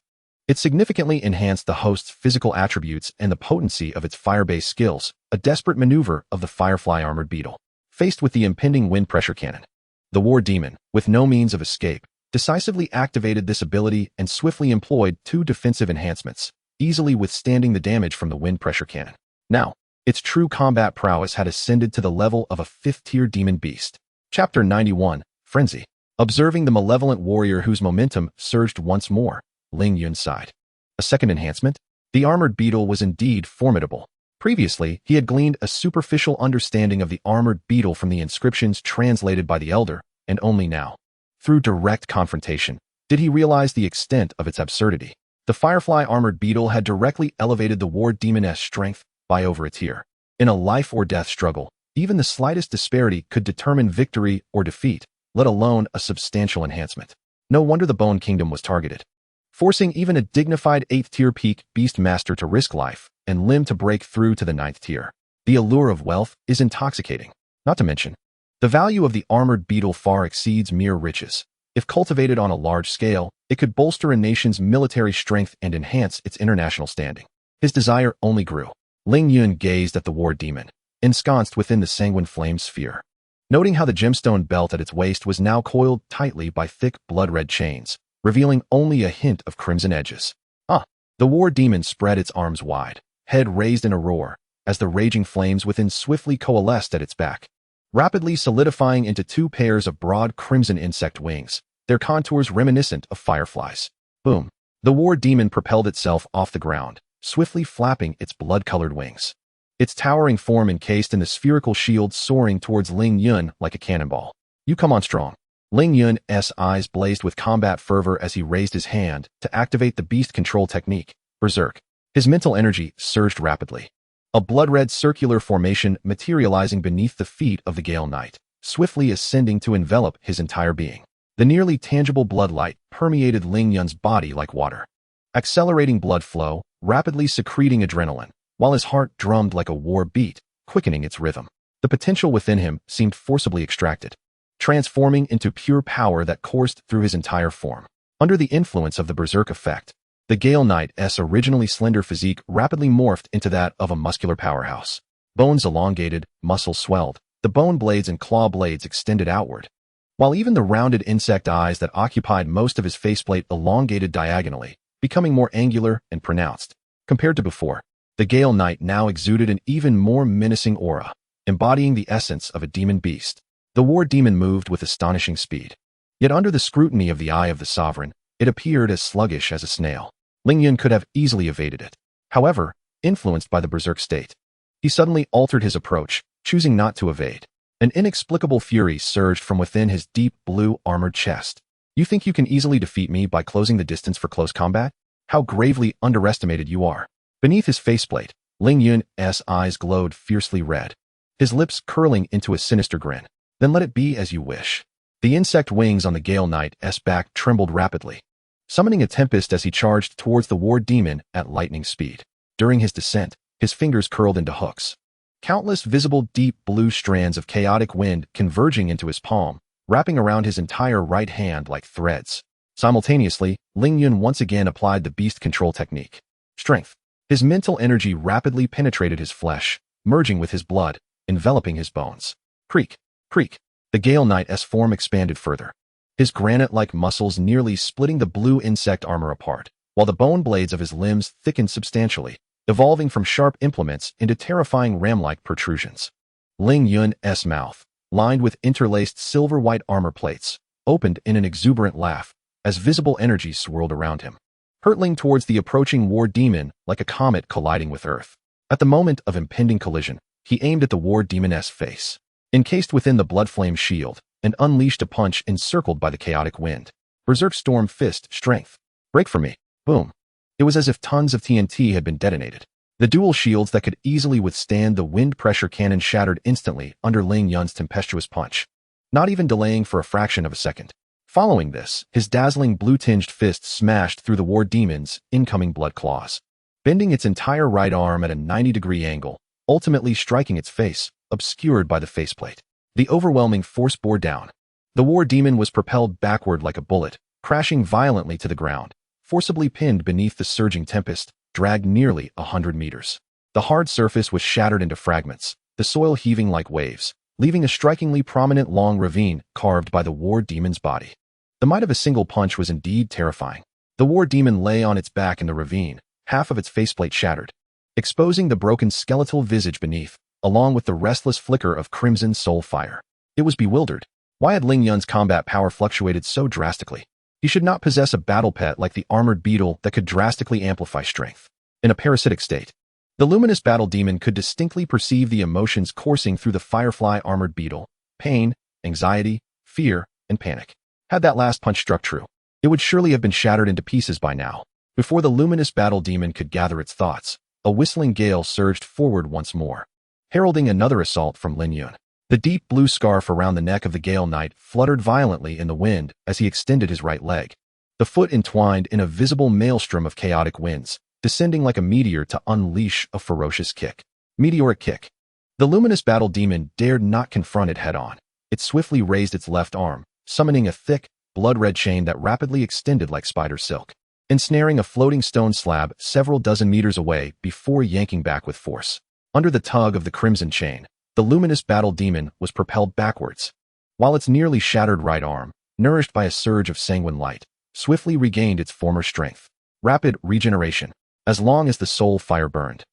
It significantly enhanced the host's physical attributes and the potency of its fire-based skills, a desperate maneuver of the Firefly Armored Beetle. Faced with the impending Wind Pressure Cannon, the war demon, with no means of escape, decisively activated this ability and swiftly employed two defensive enhancements, easily withstanding the damage from the Wind Pressure Cannon. Now, its true combat prowess had ascended to the level of a 5th-tier demon beast. Chapter 91, Frenzy. Observing the malevolent warrior whose momentum surged once more, Lin Yun sighed. A second enhancement? The armored beetle was indeed formidable. Previously, he had gleaned a superficial understanding of the armored beetle from the inscriptions translated by the Elder, and only now, through direct confrontation, did he realize the extent of its absurdity. The Firefly armored beetle had directly elevated the war demoness strength by over a tier. In a life-or-death struggle, even the slightest disparity could determine victory or defeat, let alone a substantial enhancement. No wonder the Bone Kingdom was targeted, forcing even a dignified 8th-tier peak beast master to risk life and limb to break through to the 9th tier. The allure of wealth is intoxicating. Not to mention, the value of the armored beetle far exceeds mere riches. If cultivated on a large scale, it could bolster a nation's military strength and enhance its international standing. His desire only grew. Lin Yun gazed at the war demon, ensconced within the sanguine flame sphere, noting how the gemstone belt at its waist was now coiled tightly by thick blood-red chains, revealing only a hint of crimson edges. The war demon spread its arms wide, head raised in a roar, as the raging flames within swiftly coalesced at its back, rapidly solidifying into two pairs of broad crimson insect wings, their contours reminiscent of fireflies. Boom! The war demon propelled itself off the ground, swiftly flapping its blood-colored wings. Its towering form encased in the spherical shield soaring towards Lin Yun like a cannonball. You come on strong. Lin Yun's eyes blazed with combat fervor as he raised his hand to activate the beast control technique, Berserk. His mental energy surged rapidly. A blood-red circular formation materializing beneath the feet of the Gale Knight, swiftly ascending to envelop his entire being. The nearly tangible blood light permeated Lin Yun's body like water, accelerating blood flow, rapidly secreting adrenaline, while his heart drummed like a war beat, quickening its rhythm. The potential within him seemed forcibly extracted, transforming into pure power that coursed through his entire form. Under the influence of the Berserk effect, the Gale Knight's originally slender physique rapidly morphed into that of a muscular powerhouse. Bones elongated, muscles swelled, the bone blades and claw blades extended outward, while even the rounded insect eyes that occupied most of his faceplate elongated diagonally, becoming more angular and pronounced. Compared to before, the Gale Knight now exuded an even more menacing aura, embodying the essence of a demon beast. The war demon moved with astonishing speed. Yet under the scrutiny of the eye of the sovereign, it appeared as sluggish as a snail. Lin Yun could have easily evaded it. However, influenced by the Berserk state, he suddenly altered his approach, choosing not to evade. An inexplicable fury surged from within his deep blue armored chest. You think you can easily defeat me by closing the distance for close combat? How gravely underestimated you are. Beneath his faceplate, Lin Yun's eyes glowed fiercely red, his lips curling into a sinister grin. Then let it be as you wish. The insect wings on the Gale Knight's back trembled rapidly, summoning a tempest as he charged towards the war demon at lightning speed. During his descent, his fingers curled into hooks, countless visible deep blue strands of chaotic wind converging into his palm, wrapping around his entire right hand like threads. Simultaneously, Lin Yun once again applied the beast control technique. Strength. His mental energy rapidly penetrated his flesh, merging with his blood, enveloping his bones. Creak, creak. The Gale Knight's form expanded further, his granite-like muscles nearly splitting the blue insect armor apart, while the bone blades of his limbs thickened substantially, evolving from sharp implements into terrifying ram-like protrusions. Lin Yun's mouth, lined with interlaced silver-white armor plates, opened in an exuberant laugh as visible energy swirled around him, hurtling towards the approaching war demon like a comet colliding with Earth. At the moment of impending collision, he aimed at the war demon's face, encased within the blood flame shield, and unleashed a punch encircled by the chaotic wind. Berserk Storm Fist Strength. Break for me. Boom. It was as if tons of TNT had been detonated. The dual shields that could easily withstand the wind pressure cannon shattered instantly under Lin Yun's tempestuous punch, not even delaying for a fraction of a second. Following this, his dazzling blue-tinged fist smashed through the war demon's incoming blood claws, bending its entire right arm at a 90-degree angle, ultimately striking its face, obscured by the faceplate. The overwhelming force bore down. The war demon was propelled backward like a bullet, crashing violently to the ground, forcibly pinned beneath the surging tempest, dragged nearly 100 meters. The hard surface was shattered into fragments, the soil heaving like waves, leaving a strikingly prominent long ravine carved by the war demon's body. The might of a single punch was indeed terrifying. The war demon lay on its back in the ravine, half of its faceplate shattered, exposing the broken skeletal visage beneath, along with the restless flicker of crimson soul fire. It was bewildered. Why had Lin Yun's combat power fluctuated so drastically? He should not possess a battle pet like the armored beetle that could drastically amplify strength. In a parasitic state, the luminous battle demon could distinctly perceive the emotions coursing through the firefly armored beetle: pain, anxiety, fear, and panic. Had that last punch struck true, it would surely have been shattered into pieces by now. Before the luminous battle demon could gather its thoughts, a whistling gale surged forward once more, heralding another assault from Lin Yun. The deep blue scarf around the neck of the Gale Knight fluttered violently in the wind as he extended his right leg, the foot entwined in a visible maelstrom of chaotic winds, descending like a meteor to unleash a ferocious kick. Meteoric kick. The luminous battle demon dared not confront it head-on. It swiftly raised its left arm, summoning a thick, blood-red chain that rapidly extended like spider silk, ensnaring a floating stone slab several dozen meters away before yanking back with force. Under the tug of the crimson chain, the luminous battle demon was propelled backwards, while its nearly shattered right arm, nourished by a surge of sanguine light, swiftly regained its former strength. Rapid regeneration. As long as the soul fire burned,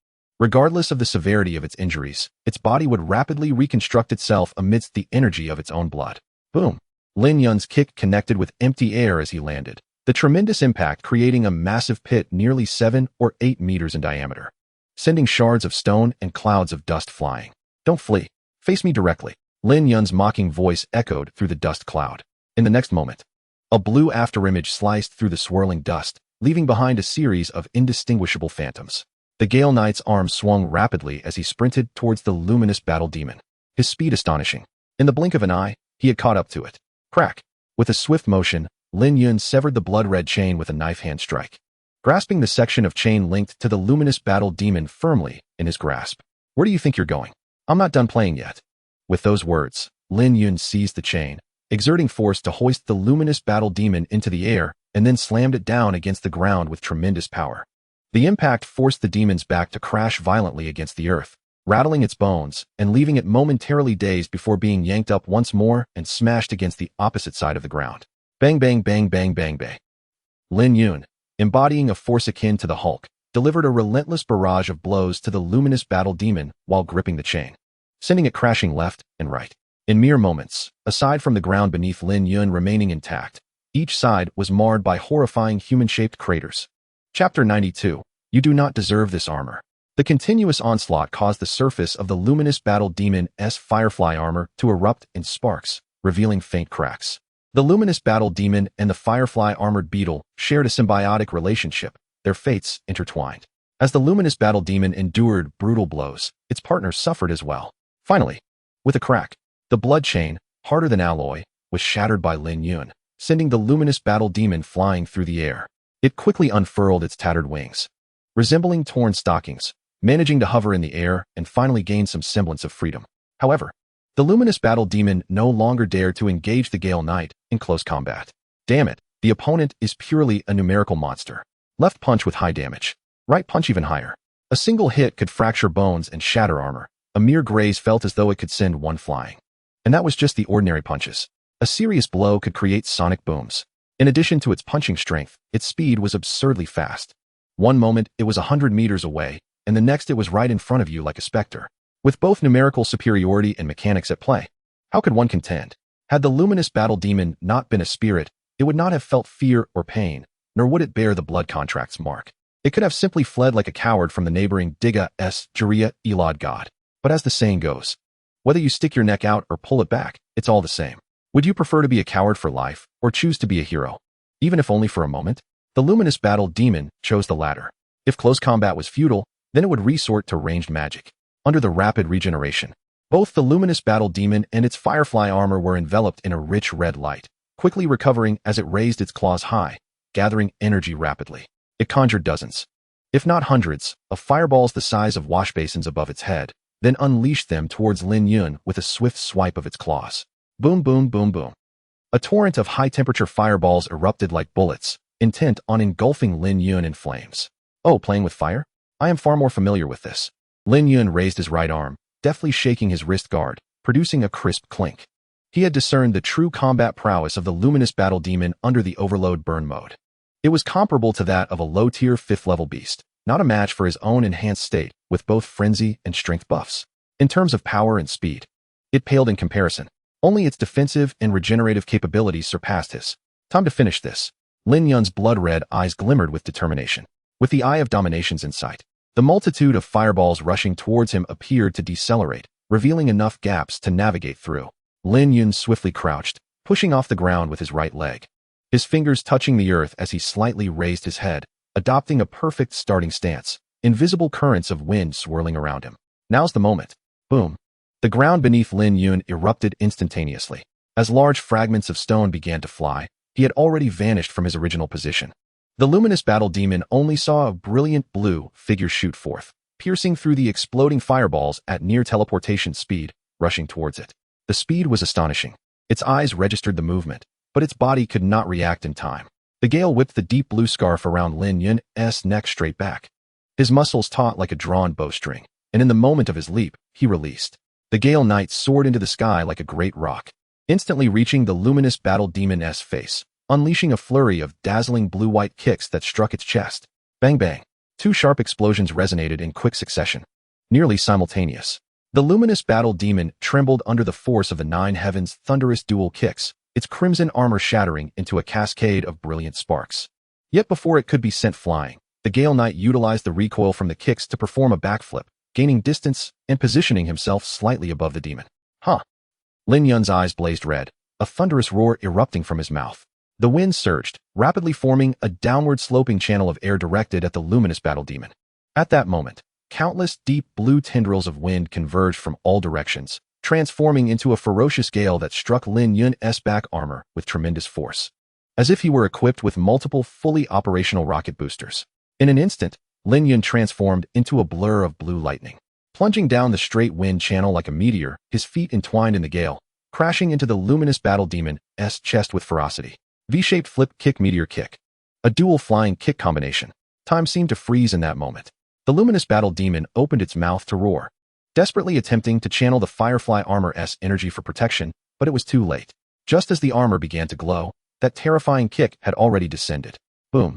regardless of the severity of its injuries, its body would rapidly reconstruct itself amidst the energy of its own blood. Boom. Lin Yun's kick connected with empty air as he landed, the tremendous impact creating a massive pit nearly 7 or 8 meters in diameter, sending shards of stone and clouds of dust flying. Don't flee. Face me directly. Lin Yun's mocking voice echoed through the dust cloud. In the next moment, a blue afterimage sliced through the swirling dust, leaving behind a series of indistinguishable phantoms. The Gale Knight's arm swung rapidly as he sprinted towards the luminous battle demon, his speed astonishing. In the blink of an eye, he had caught up to it. Crack! With a swift motion, Lin Yun severed the blood-red chain with a knife hand strike, grasping the section of chain linked to the luminous battle demon firmly in his grasp. Where do you think you're going? I'm not done playing yet. With those words, Lin Yun seized the chain, exerting force to hoist the luminous battle demon into the air, and then slammed it down against the ground with tremendous power. The impact forced the demon's back to crash violently against the earth, rattling its bones and leaving it momentarily dazed before being yanked up once more and smashed against the opposite side of the ground. Bang bang bang bang bang bang. Lin Yun, embodying a force akin to the Hulk, delivered a relentless barrage of blows to the luminous battle demon while gripping the chain, sending it crashing left and right. In mere moments, aside from the ground beneath Lin Yun remaining intact, each side was marred by horrifying human-shaped craters. Chapter 92. You do not deserve this armor. The continuous onslaught caused the surface of the luminous battle demon's firefly armor to erupt in sparks, revealing faint cracks. The luminous battle demon and the firefly armored beetle shared a symbiotic relationship, their fates intertwined. As the luminous battle demon endured brutal blows, its partners suffered as well. Finally, with a crack, the blood chain, harder than alloy, was shattered by Lin Yun, sending the luminous battle demon flying through the air. It quickly unfurled its tattered wings, resembling torn stockings, managing to hover in the air and finally gain some semblance of freedom. However, the luminous battle demon no longer dared to engage the Gale Knight in close combat. Damn it, the opponent is purely a numerical monster. Left punch with high damage. Right punch even higher. A single hit could fracture bones and shatter armor. A mere graze felt as though it could send one flying. And that was just the ordinary punches. A serious blow could create sonic booms. In addition to its punching strength, its speed was absurdly fast. One moment, it was 100 meters away, and the next it was right in front of you like a specter. With both numerical superiority and mechanics at play, how could one contend? Had the luminous battle demon not been a spirit, it would not have felt fear or pain, nor would it bear the blood contract's mark. It could have simply fled like a coward from the neighboring Digga-s Jiria Elad god. But as the saying goes, whether you stick your neck out or pull it back, it's all the same. Would you prefer to be a coward for life, or choose to be a hero? Even if only for a moment? The luminous battle demon chose the latter. If close combat was futile, then it would resort to ranged magic. Under the rapid regeneration, both the luminous battle demon and its firefly armor were enveloped in a rich red light, quickly recovering as it raised its claws high, gathering energy rapidly. It conjured dozens, if not hundreds, of fireballs the size of wash basins above its head, then unleashed them towards Lin Yun with a swift swipe of its claws. Boom boom boom boom. A torrent of high-temperature fireballs erupted like bullets, intent on engulfing Lin Yun in flames. Oh, playing with fire? I am far more familiar with this. Lin Yun raised his right arm, deftly shaking his wrist guard, producing a crisp clink. He had discerned the true combat prowess of the luminous battle demon under the overload burn mode. It was comparable to that of a low-tier 5th-level beast, not a match for his own enhanced state with both frenzy and strength buffs. In terms of power and speed, it paled in comparison. Only its defensive and regenerative capabilities surpassed his. Time to finish this. Lin Yun's blood-red eyes glimmered with determination. With the eye of dominations in sight, the multitude of fireballs rushing towards him appeared to decelerate, revealing enough gaps to navigate through. Lin Yun swiftly crouched, pushing off the ground with his right leg, his fingers touching the earth as he slightly raised his head, adopting a perfect starting stance, invisible currents of wind swirling around him. Now's the moment. Boom. The ground beneath Lin Yun erupted instantaneously. As large fragments of stone began to fly, he had already vanished from his original position. The luminous battle demon only saw a brilliant blue figure shoot forth, piercing through the exploding fireballs at near teleportation speed, rushing towards it. The speed was astonishing. Its eyes registered the movement, but its body could not react in time. The gale whipped the deep blue scarf around Lin Yun's neck straight back. His muscles taut like a drawn bowstring, and in the moment of his leap, he released. The Gale Knight soared into the sky like a great rock, instantly reaching the luminous battle demon's face, unleashing a flurry of dazzling blue-white kicks that struck its chest. Bang bang. Two sharp explosions resonated in quick succession, nearly simultaneous. The luminous battle demon trembled under the force of the nine heavens' thunderous dual kicks, its crimson armor shattering into a cascade of brilliant sparks. Yet before it could be sent flying, the Gale Knight utilized the recoil from the kicks to perform a backflip, gaining distance and positioning himself slightly above the demon. Huh. Lin Yun's eyes blazed red, a thunderous roar erupting from his mouth. The wind surged, rapidly forming a downward-sloping channel of air directed at the luminous battle demon. At that moment, countless deep blue tendrils of wind converged from all directions, transforming into a ferocious gale that struck Lin Yun's back armor with tremendous force, as if he were equipped with multiple fully operational rocket boosters. In an instant, Lin Yun transformed into a blur of blue lightning. Plunging down the straight wind channel like a meteor, his feet entwined in the gale, crashing into the luminous battle demon's chest with ferocity. V-shaped flip kick meteor kick. A dual flying kick combination. Time seemed to freeze in that moment. The luminous battle demon opened its mouth to roar, desperately attempting to channel the Firefly armor's energy for protection, but it was too late. Just as the armor began to glow, that terrifying kick had already descended. Boom.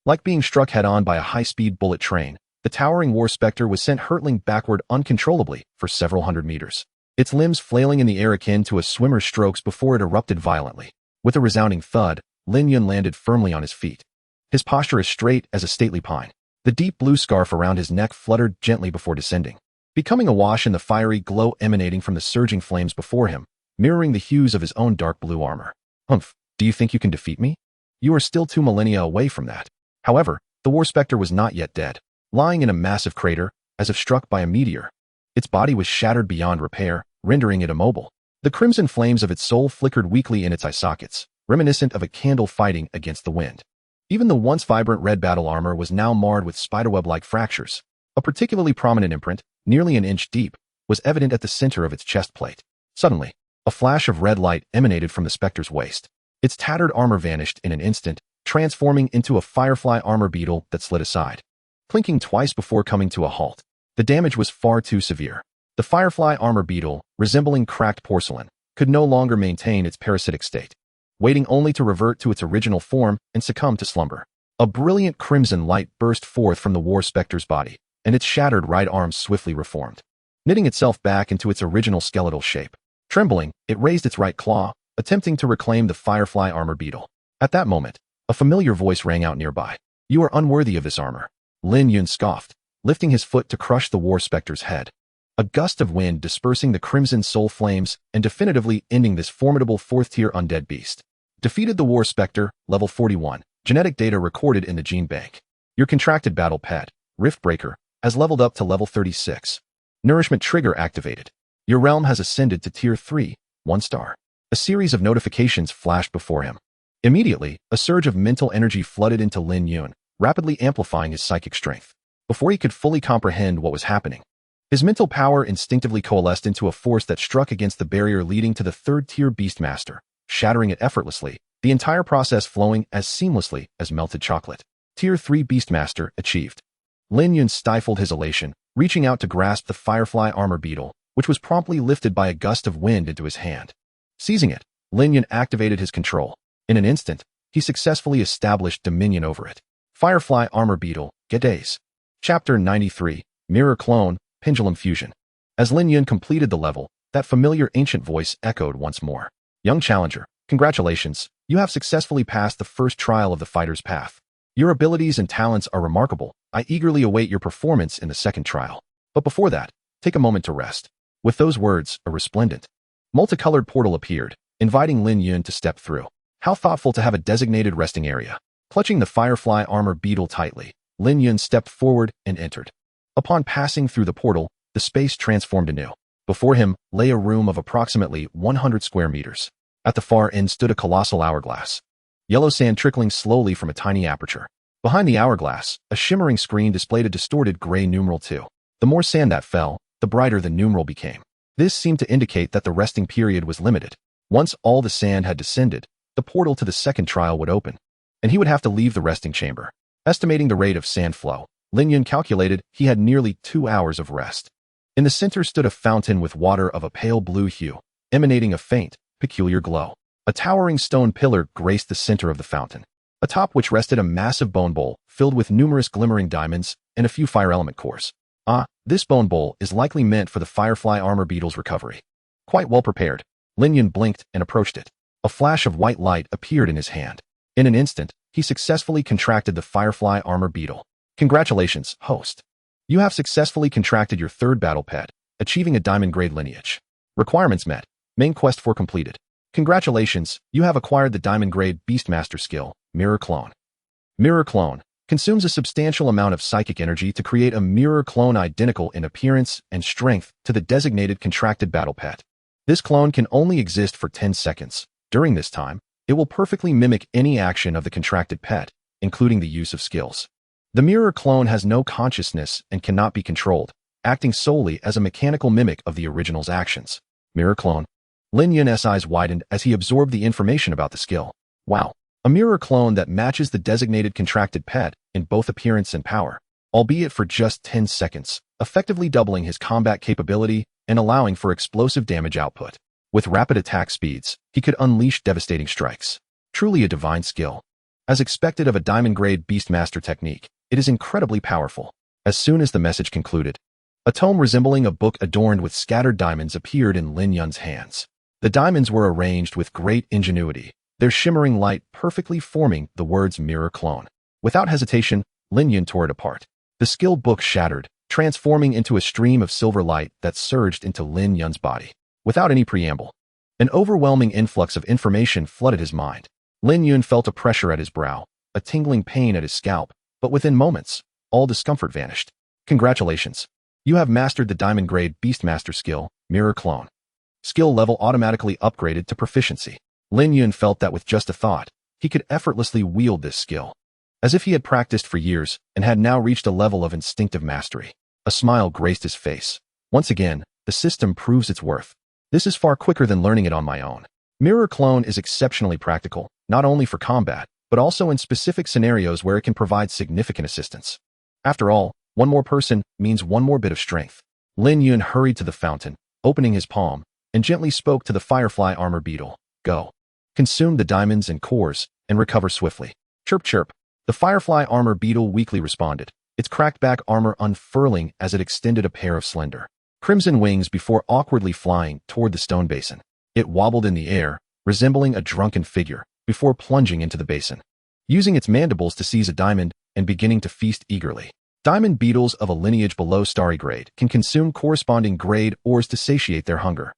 Like being struck head-on by a high-speed bullet train, the towering war specter was sent hurtling backward uncontrollably for several hundred meters, its limbs flailing in the air akin to a swimmer's strokes before it erupted violently. With a resounding thud, Lin Yun landed firmly on his feet. His posture as straight as a stately pine. The deep blue scarf around his neck fluttered gently before descending, becoming awash in the fiery glow emanating from the surging flames before him, mirroring the hues of his own dark blue armor. Humph, do you think you can defeat me? You are still 2 millennia away from that. However, the war specter was not yet dead. Lying in a massive crater, as if struck by a meteor. Its body was shattered beyond repair, rendering it immobile. The crimson flames of its soul flickered weakly in its eye sockets, reminiscent of a candle fighting against the wind. Even the once vibrant red battle armor was now marred with spiderweb-like fractures. A particularly prominent imprint, nearly an inch deep, was evident at the center of its chest plate. Suddenly, a flash of red light emanated from the specter's waist. Its tattered armor vanished in an instant, transforming into a Firefly armor beetle that slid aside, clinking twice before coming to a halt. The damage was far too severe. The Firefly armor beetle, resembling cracked porcelain, could no longer maintain its parasitic state, waiting only to revert to its original form and succumb to slumber. A brilliant crimson light burst forth from the war specter's body, and its shattered right arm swiftly reformed, knitting itself back into its original skeletal shape. Trembling, it raised its right claw, attempting to reclaim the Firefly armor beetle. At that moment, a familiar voice rang out nearby. "You are unworthy of this armor." Lin Yun scoffed, lifting his foot to crush the war specter's head. A gust of wind dispersing the crimson soul flames and definitively ending this formidable 4th-tier undead beast. Defeated the war specter, level 41. Genetic data recorded in the gene bank. Your contracted battle pet, Riftbreaker, has leveled up to level 36. Nourishment trigger activated. Your realm has ascended to tier 3, 1 star. A series of notifications flashed before him. Immediately, a surge of mental energy flooded into Lin Yun, rapidly amplifying his psychic strength. Before he could fully comprehend what was happening, his mental power instinctively coalesced into a force that struck against the barrier leading to the 3rd-tier Beastmaster, shattering it effortlessly, the entire process flowing as seamlessly as melted chocolate. Tier 3 Beastmaster achieved. Lin Yun stifled his elation, reaching out to grasp the Firefly armor beetle, which was promptly lifted by a gust of wind into his hand. Seizing it, Lin Yun activated his control. In an instant, he successfully established dominion over it. Firefly armor beetle, get days. Chapter 93, Mirror Clone, Pendulum Fusion. As Lin Yun completed the level, that familiar ancient voice echoed once more. Young challenger, congratulations, you have successfully passed the first trial of the fighter's path. Your abilities and talents are remarkable. I eagerly await your performance in the second trial. But before that, take a moment to rest. With those words, a resplendent, multicolored portal appeared, inviting Lin Yun to step through. How thoughtful to have a designated resting area. Clutching the Firefly armor beetle tightly, Lin Yun stepped forward and entered. Upon passing through the portal, the space transformed anew. Before him lay a room of approximately 100 square meters. At the far end stood a colossal hourglass. Yellow sand trickling slowly from a tiny aperture. Behind the hourglass, a shimmering screen displayed a distorted gray numeral 2. The more sand that fell, the brighter the numeral became. This seemed to indicate that the resting period was limited. Once all the sand had descended, the portal to the second trial would open, and he would have to leave the resting chamber. Estimating the rate of sand flow, Lin Yun calculated he had nearly 2 hours of rest. In the center stood a fountain with water of a pale blue hue, emanating a faint, peculiar glow. A towering stone pillar graced the center of the fountain, atop which rested a massive bone bowl filled with numerous glimmering diamonds and a few fire element cores. Ah, this bone bowl is likely meant for the Firefly armor beetle's recovery. Quite well prepared, Lin Yun blinked and approached it. A flash of white light appeared in his hand. In an instant, he successfully contracted the Firefly armor beetle. Congratulations, host. You have successfully contracted your 3rd battle pet, achieving a diamond grade lineage. Requirements met. Main quest 4 completed. Congratulations, you have acquired the Diamond-grade Beastmaster skill, Mirror Clone. Mirror Clone consumes a substantial amount of psychic energy to create a mirror clone identical in appearance and strength to the designated contracted battle pet. This clone can only exist for 10 seconds. During this time, it will perfectly mimic any action of the contracted pet, including the use of skills. The mirror clone has no consciousness and cannot be controlled, acting solely as a mechanical mimic of the original's actions. Mirror Clone. Lin Yun's eyes widened as he absorbed the information about the skill. Wow. A mirror clone that matches the designated contracted pet in both appearance and power, albeit for just 10 seconds, effectively doubling his combat capability and allowing for explosive damage output. With rapid attack speeds, he could unleash devastating strikes. Truly a divine skill. As expected of a diamond-grade Beastmaster technique, it is incredibly powerful. As soon as the message concluded, a tome resembling a book adorned with scattered diamonds appeared in Lin Yun's hands. The diamonds were arranged with great ingenuity, their shimmering light perfectly forming the words Mirror Clone. Without hesitation, Lin Yun tore it apart. The skill book shattered, transforming into a stream of silver light that surged into Lin Yun's body. Without any preamble, an overwhelming influx of information flooded his mind. Lin Yun felt a pressure at his brow, a tingling pain at his scalp, but within moments, all discomfort vanished. Congratulations. You have mastered the Diamond-grade Beastmaster skill, Mirror Clone. Skill level automatically upgraded to proficiency. Lin Yun felt that with just a thought, he could effortlessly wield this skill, as if he had practiced for years and had now reached a level of instinctive mastery. A smile graced his face. Once again, the system proves its worth. This is far quicker than learning it on my own. Mirror Clone is exceptionally practical, not only for combat, but also in specific scenarios where it can provide significant assistance. After all, one more person means one more bit of strength. Lin Yun hurried to the fountain, opening his palm, and gently spoke to the firefly armor beetle. Go. Consume the diamonds and cores, and recover swiftly. Chirp chirp. The firefly armor beetle weakly responded, its cracked back armor unfurling as it extended a pair of slender, crimson wings before awkwardly flying toward the stone basin. It wobbled in the air, resembling a drunken figure, before plunging into the basin, using its mandibles to seize a diamond and beginning to feast eagerly. Diamond beetles of a lineage below starry grade can consume corresponding grade ores to satiate their hunger,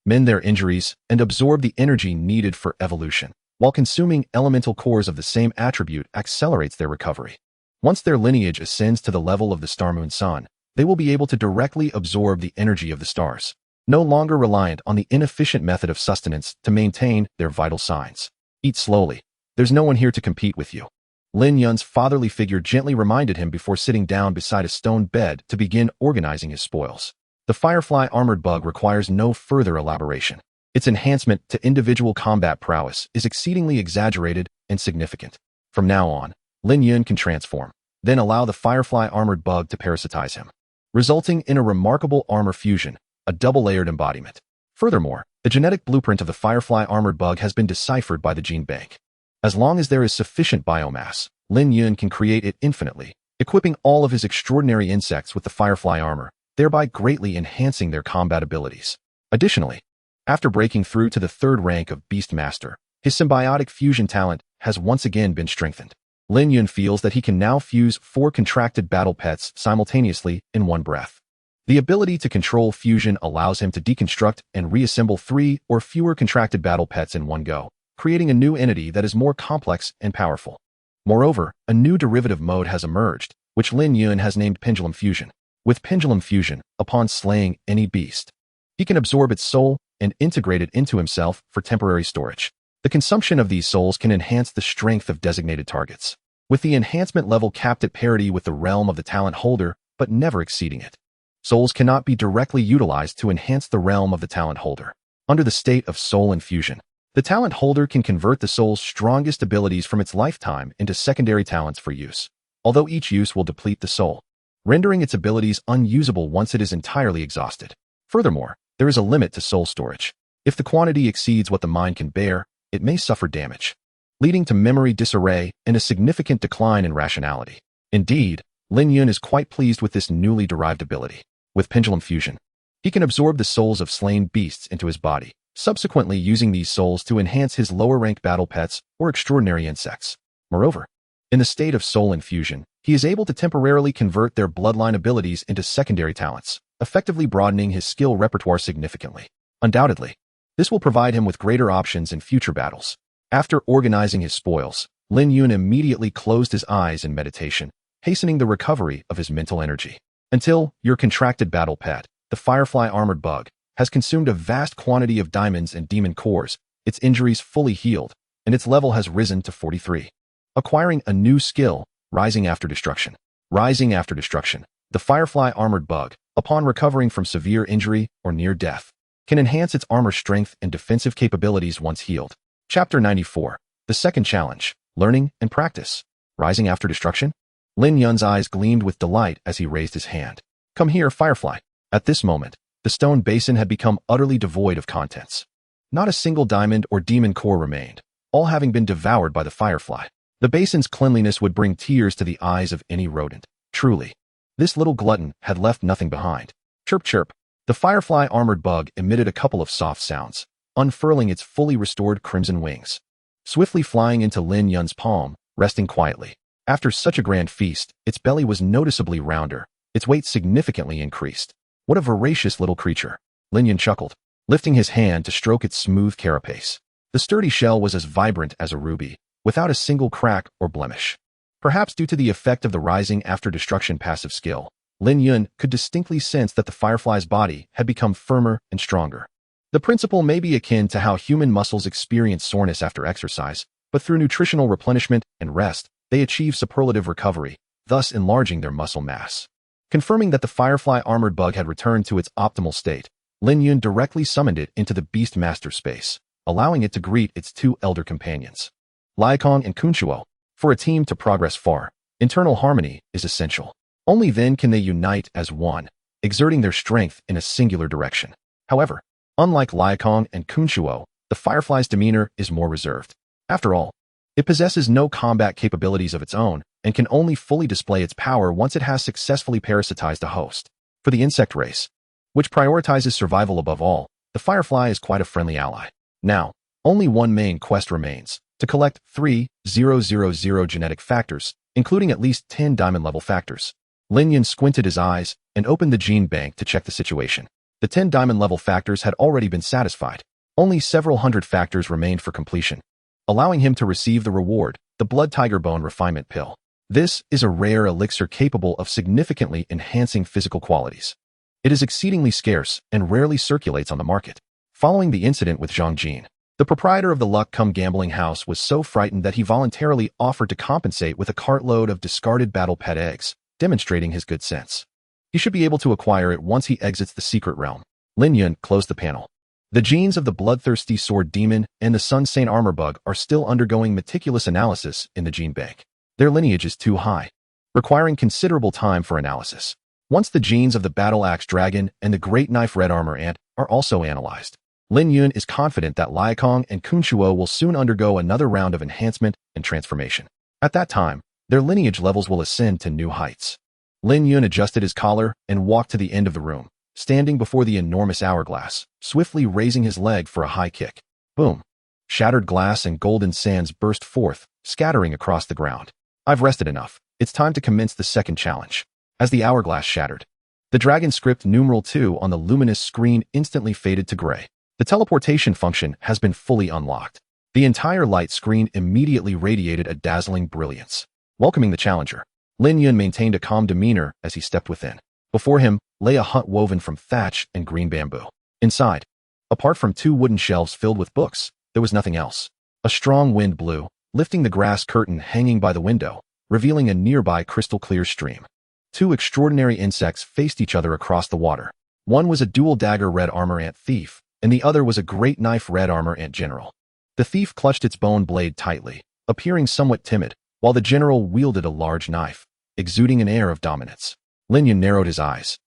mend their injuries, and absorb the energy needed for evolution, while consuming elemental cores of the same attribute accelerates their recovery. Once their lineage ascends to the level of the star moon sun, they will be able to directly absorb the energy of the stars, no longer reliant on the inefficient method of sustenance to maintain their vital signs. Eat slowly. There's no one here to compete with you. Lin Yun's fatherly figure gently reminded him before sitting down beside a stone bed to begin organizing his spoils. The firefly armored bug requires no further elaboration. Its enhancement to individual combat prowess is exceedingly exaggerated and significant. From now on, Lin Yun can transform, then allow the firefly armored bug to parasitize him, resulting in a remarkable armor fusion, a double-layered embodiment. Furthermore, the genetic blueprint of the firefly armored bug has been deciphered by the gene bank. As long as there is sufficient biomass, Lin Yun can create it infinitely, equipping all of his extraordinary insects with the firefly armor, thereby greatly enhancing their combat abilities. Additionally, after breaking through to the third rank of Beastmaster, his symbiotic fusion talent has once again been strengthened. Lin Yun feels that he can now fuse 4 contracted battle pets simultaneously in one breath. The ability to control fusion allows him to deconstruct and reassemble 3 or fewer contracted battle pets in one go, creating a new entity that is more complex and powerful. Moreover, a new derivative mode has emerged, which Lin Yun has named Pendulum Fusion. With Pendulum Fusion, upon slaying any beast, he can absorb its soul and integrate it into himself for temporary storage. The consumption of these souls can enhance the strength of designated targets, with the enhancement level capped at parity with the realm of the talent holder, but never exceeding it. Souls cannot be directly utilized to enhance the realm of the talent holder. Under the state of soul infusion, the talent holder can convert the soul's strongest abilities from its lifetime into secondary talents for use, although each use will deplete the soul, rendering its abilities unusable once it is entirely exhausted. Furthermore, there is a limit to soul storage. If the quantity exceeds what the mind can bear, it may suffer damage, leading to memory disarray and a significant decline in rationality. Indeed, Lin Yun is quite pleased with this newly derived ability. With Pendulum Fusion, he can absorb the souls of slain beasts into his body, subsequently using these souls to enhance his lower-ranked battle pets or extraordinary insects. Moreover, in the state of soul infusion, he is able to temporarily convert their bloodline abilities into secondary talents, effectively broadening his skill repertoire significantly. Undoubtedly, This will provide him with greater options in future battles. After organizing his spoils, Lin Yun immediately closed his eyes in meditation, hastening the recovery of his mental energy. Until your contracted battle pet, the Firefly Armored Bug, has consumed a vast quantity of diamonds and demon cores, its injuries fully healed, and its level has risen to 43. Acquiring a new skill, Rising After Destruction. Rising After Destruction. The Firefly Armored Bug, upon recovering from severe injury or near death, can enhance its armor strength and defensive capabilities once healed. Chapter 94. The Second Challenge. Learning and Practice. Rising After Destruction? Lin Yun's eyes gleamed with delight as he raised his hand. Come here, Firefly. At this moment, the stone basin had become utterly devoid of contents. Not a single diamond or demon core remained, all having been devoured by the Firefly. The basin's cleanliness would bring tears to the eyes of any rodent. Truly, this little glutton had left nothing behind. Chirp chirp. The Firefly Armored Bug emitted a couple of soft sounds, unfurling its fully restored crimson wings. Swiftly flying into Lin Yun's palm, resting quietly. After such a grand feast, its belly was noticeably rounder, its weight significantly increased. What a voracious little creature. Lin Yun chuckled, lifting his hand to stroke its smooth carapace. The sturdy shell was as vibrant as a ruby, without a single crack or blemish. Perhaps due to the effect of the Rising After Destruction passive skill, Lin Yun could distinctly sense that the Firefly's body had become firmer and stronger. The principle may be akin to how human muscles experience soreness after exercise, but through nutritional replenishment and rest, they achieve superlative recovery, thus enlarging their muscle mass. Confirming that the Firefly Armored Bug had returned to its optimal state, Lin Yun directly summoned it into the Beast Master space, allowing it to greet its two elder companions, Lyakong and Kunchuo. For a team to progress far, internal harmony is essential. Only then can they unite as one, exerting their strength in a singular direction. However, unlike Lyakong and Kunchuo, the Firefly's demeanor is more reserved. After all, it possesses no combat capabilities of its own and can only fully display its power once it has successfully parasitized a host. For the insect race, which prioritizes survival above all, the Firefly is quite a friendly ally. Now, only one main quest remains, to collect 3,000 genetic factors, including at least 10 diamond-level factors. Lin Yun squinted his eyes and opened the gene bank to check the situation. The 10 diamond-level factors had already been satisfied. Only several hundred factors remained for completion, allowing him to receive the reward, the Blood Tiger Bone Refinement Pill. This is a rare elixir capable of significantly enhancing physical qualities. It is exceedingly scarce and rarely circulates on the market. Following the incident with Zhang Jin, the proprietor of the Luck Cum Gambling House was so frightened that he voluntarily offered to compensate with a cartload of discarded battle pet eggs, demonstrating his good sense. He should be able to acquire it once he exits the secret realm. Lin Yun closed the panel. The genes of the Bloodthirsty Sword Demon and the Sun Saint Armor Bug are still undergoing meticulous analysis in the gene bank. Their lineage is too high, requiring considerable time for analysis. Once the genes of the Battle Axe Dragon and the Great Knife Red Armor Ant are also analyzed, Lin Yun is confident that Lyakong and Kunchuo will soon undergo another round of enhancement and transformation. At that time, their lineage levels will ascend to new heights. Lin Yun adjusted his collar and walked to the end of the room, standing before the enormous hourglass, swiftly raising his leg for a high kick. Boom! Shattered glass and golden sands burst forth, scattering across the ground. I've rested enough. It's time to commence the second challenge. As the hourglass shattered, the dragon script numeral 2 on the luminous screen instantly faded to gray. The teleportation function has been fully unlocked. The entire light screen immediately radiated a dazzling brilliance. Welcoming the challenger, Lin Yun maintained a calm demeanor as he stepped within. Before him lay a hut woven from thatch and green bamboo. Inside, apart from 2 wooden shelves filled with books, there was nothing else. A strong wind blew, lifting the grass curtain hanging by the window, revealing a nearby crystal-clear stream. 2 extraordinary insects faced each other across the water. One was a dual-dagger red armor ant thief, and the other was a great knife red armor ant general. The thief clutched its bone blade tightly, appearing somewhat timid, while the general wielded a large knife, exuding an air of dominance. Lin Yun narrowed his eyes.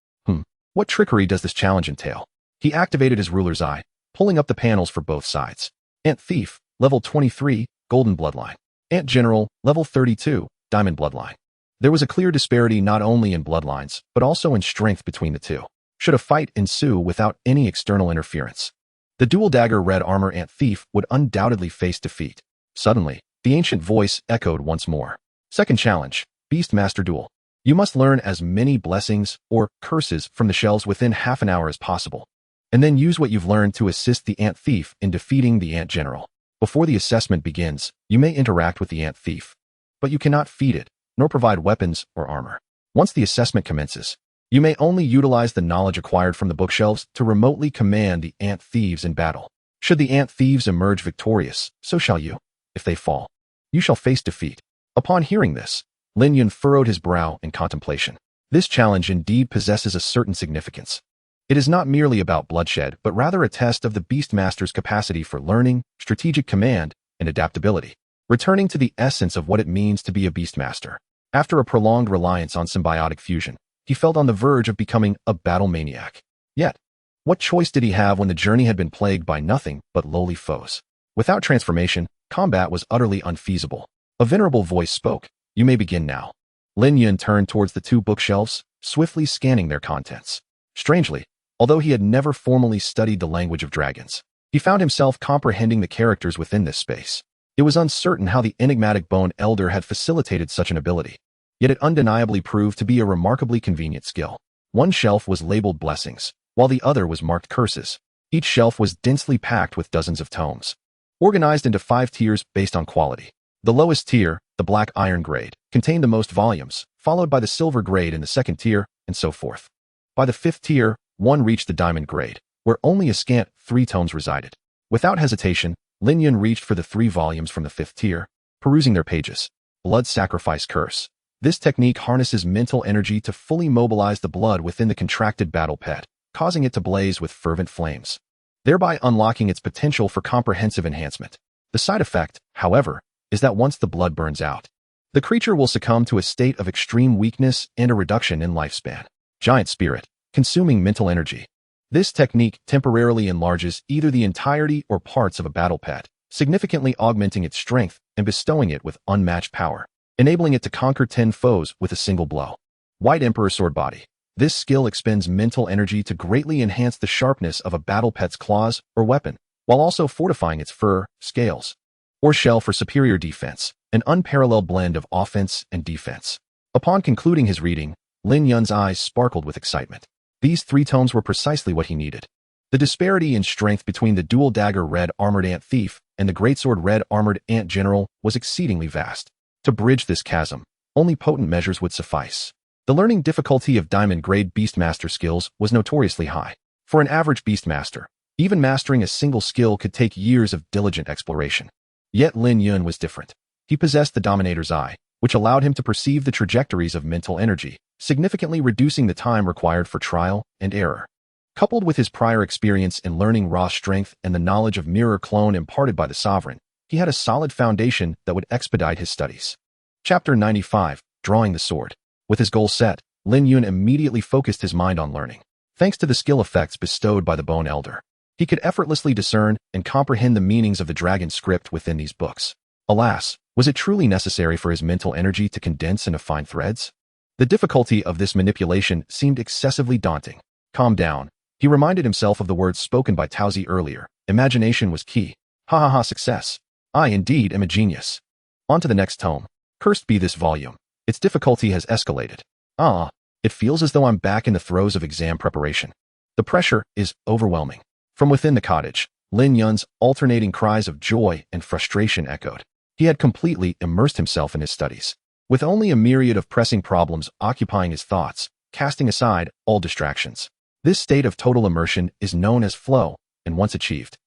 What trickery does this challenge entail? He activated his ruler's eye, pulling up the panels for both sides. Ant Thief, level 23, Golden Bloodline. Ant General, level 32, Diamond Bloodline. There was a clear disparity not only in bloodlines, but also in strength between the two. Should a fight ensue without any external interference, the dual-dagger red armor ant thief would undoubtedly face defeat. Suddenly, the ancient voice echoed once more. Second challenge, Beast Master Duel. You must learn as many blessings or curses from the shells within half an hour as possible. and then use what you've learned to assist the Ant Thief in defeating the Ant General. Before the assessment begins, you may interact with the Ant Thief, but you cannot feed it, nor provide weapons or armor. Once the assessment commences, you may only utilize the knowledge acquired from the bookshelves to remotely command the Ant Thieves in battle. Should the Ant Thieves emerge victorious, so shall you. If they fall, you shall face defeat. Upon hearing this, Lin Yun furrowed his brow in contemplation. This challenge indeed possesses a certain significance. It is not merely about bloodshed, but rather a test of the Beastmaster's capacity for learning, strategic command, and adaptability. Returning to the essence of what it means to be a Beastmaster. After a prolonged reliance on symbiotic fusion, he felt on the verge of becoming a battle maniac. Yet, what choice did he have when the journey had been plagued by nothing but lowly foes? Without transformation, combat was utterly unfeasible. A venerable voice spoke. You may begin now. Lin Yun turned towards the two bookshelves, swiftly scanning their contents. Strangely, although he had never formally studied the language of dragons, he found himself comprehending the characters within this space. It was uncertain how the enigmatic Bone Elder had facilitated such an ability, yet it undeniably proved to be a remarkably convenient skill. One shelf was labeled blessings, while the other was marked curses. Each shelf was densely packed with dozens of tomes, organized into 5 tiers based on quality. The lowest tier, the black iron grade, contained the most volumes, followed by the silver grade in the second tier, and so forth. By the 5th tier, one reached the diamond grade, where only a scant 3 tomes resided. Without hesitation, Lin Yun reached for the 3 volumes from the 5th tier, perusing their pages. Blood Sacrifice Curse. This technique harnesses mental energy to fully mobilize the blood within the contracted battle pet, causing it to blaze with fervent flames, thereby unlocking its potential for comprehensive enhancement. The side effect, however, is that once the blood burns out, the creature will succumb to a state of extreme weakness and a reduction in lifespan. Giant Spirit. Consuming mental energy. This technique temporarily enlarges either the entirety or parts of a battle pet, significantly augmenting its strength and bestowing it with unmatched power, enabling it to conquer 10 foes with a single blow. White Emperor Sword Body. This skill expends mental energy to greatly enhance the sharpness of a battle pet's claws or weapon, while also fortifying its fur, scales, or shell for superior defense, an unparalleled blend of offense and defense. Upon concluding his reading, Lin Yun's eyes sparkled with excitement. These 3 tomes were precisely what he needed. The disparity in strength between the dual dagger red armored ant thief and the greatsword red armored ant general was exceedingly vast. To bridge this chasm, only potent measures would suffice. The learning difficulty of diamond grade Beastmaster skills was notoriously high. For an average Beastmaster, even mastering a single skill could take years of diligent exploration. Yet Lin Yun was different. He possessed the Dominator's Eye, which allowed him to perceive the trajectories of mental energy, significantly reducing the time required for trial and error. Coupled with his prior experience in learning raw strength and the knowledge of mirror clone imparted by the Sovereign, he had a solid foundation that would expedite his studies. Chapter 95, Drawing the Sword. With his goal set, Lin Yun immediately focused his mind on learning. Thanks to the skill effects bestowed by the Bone Elder, he could effortlessly discern and comprehend the meanings of the dragon script within these books. Alas, was it truly necessary for his mental energy to condense into fine threads? The difficulty of this manipulation seemed excessively daunting. Calm down. He reminded himself of the words spoken by Tauzi earlier. Imagination was key. Ha ha ha, success. I indeed am a genius. On to the next tome. Cursed be this volume. Its difficulty has escalated. It feels as though I'm back in the throes of exam preparation. The pressure is overwhelming. From within the cottage, Lin Yun's alternating cries of joy and frustration echoed. He had completely immersed himself in his studies, with only a myriad of pressing problems occupying his thoughts, casting aside all distractions. This state of total immersion is known as flow, and once achieved,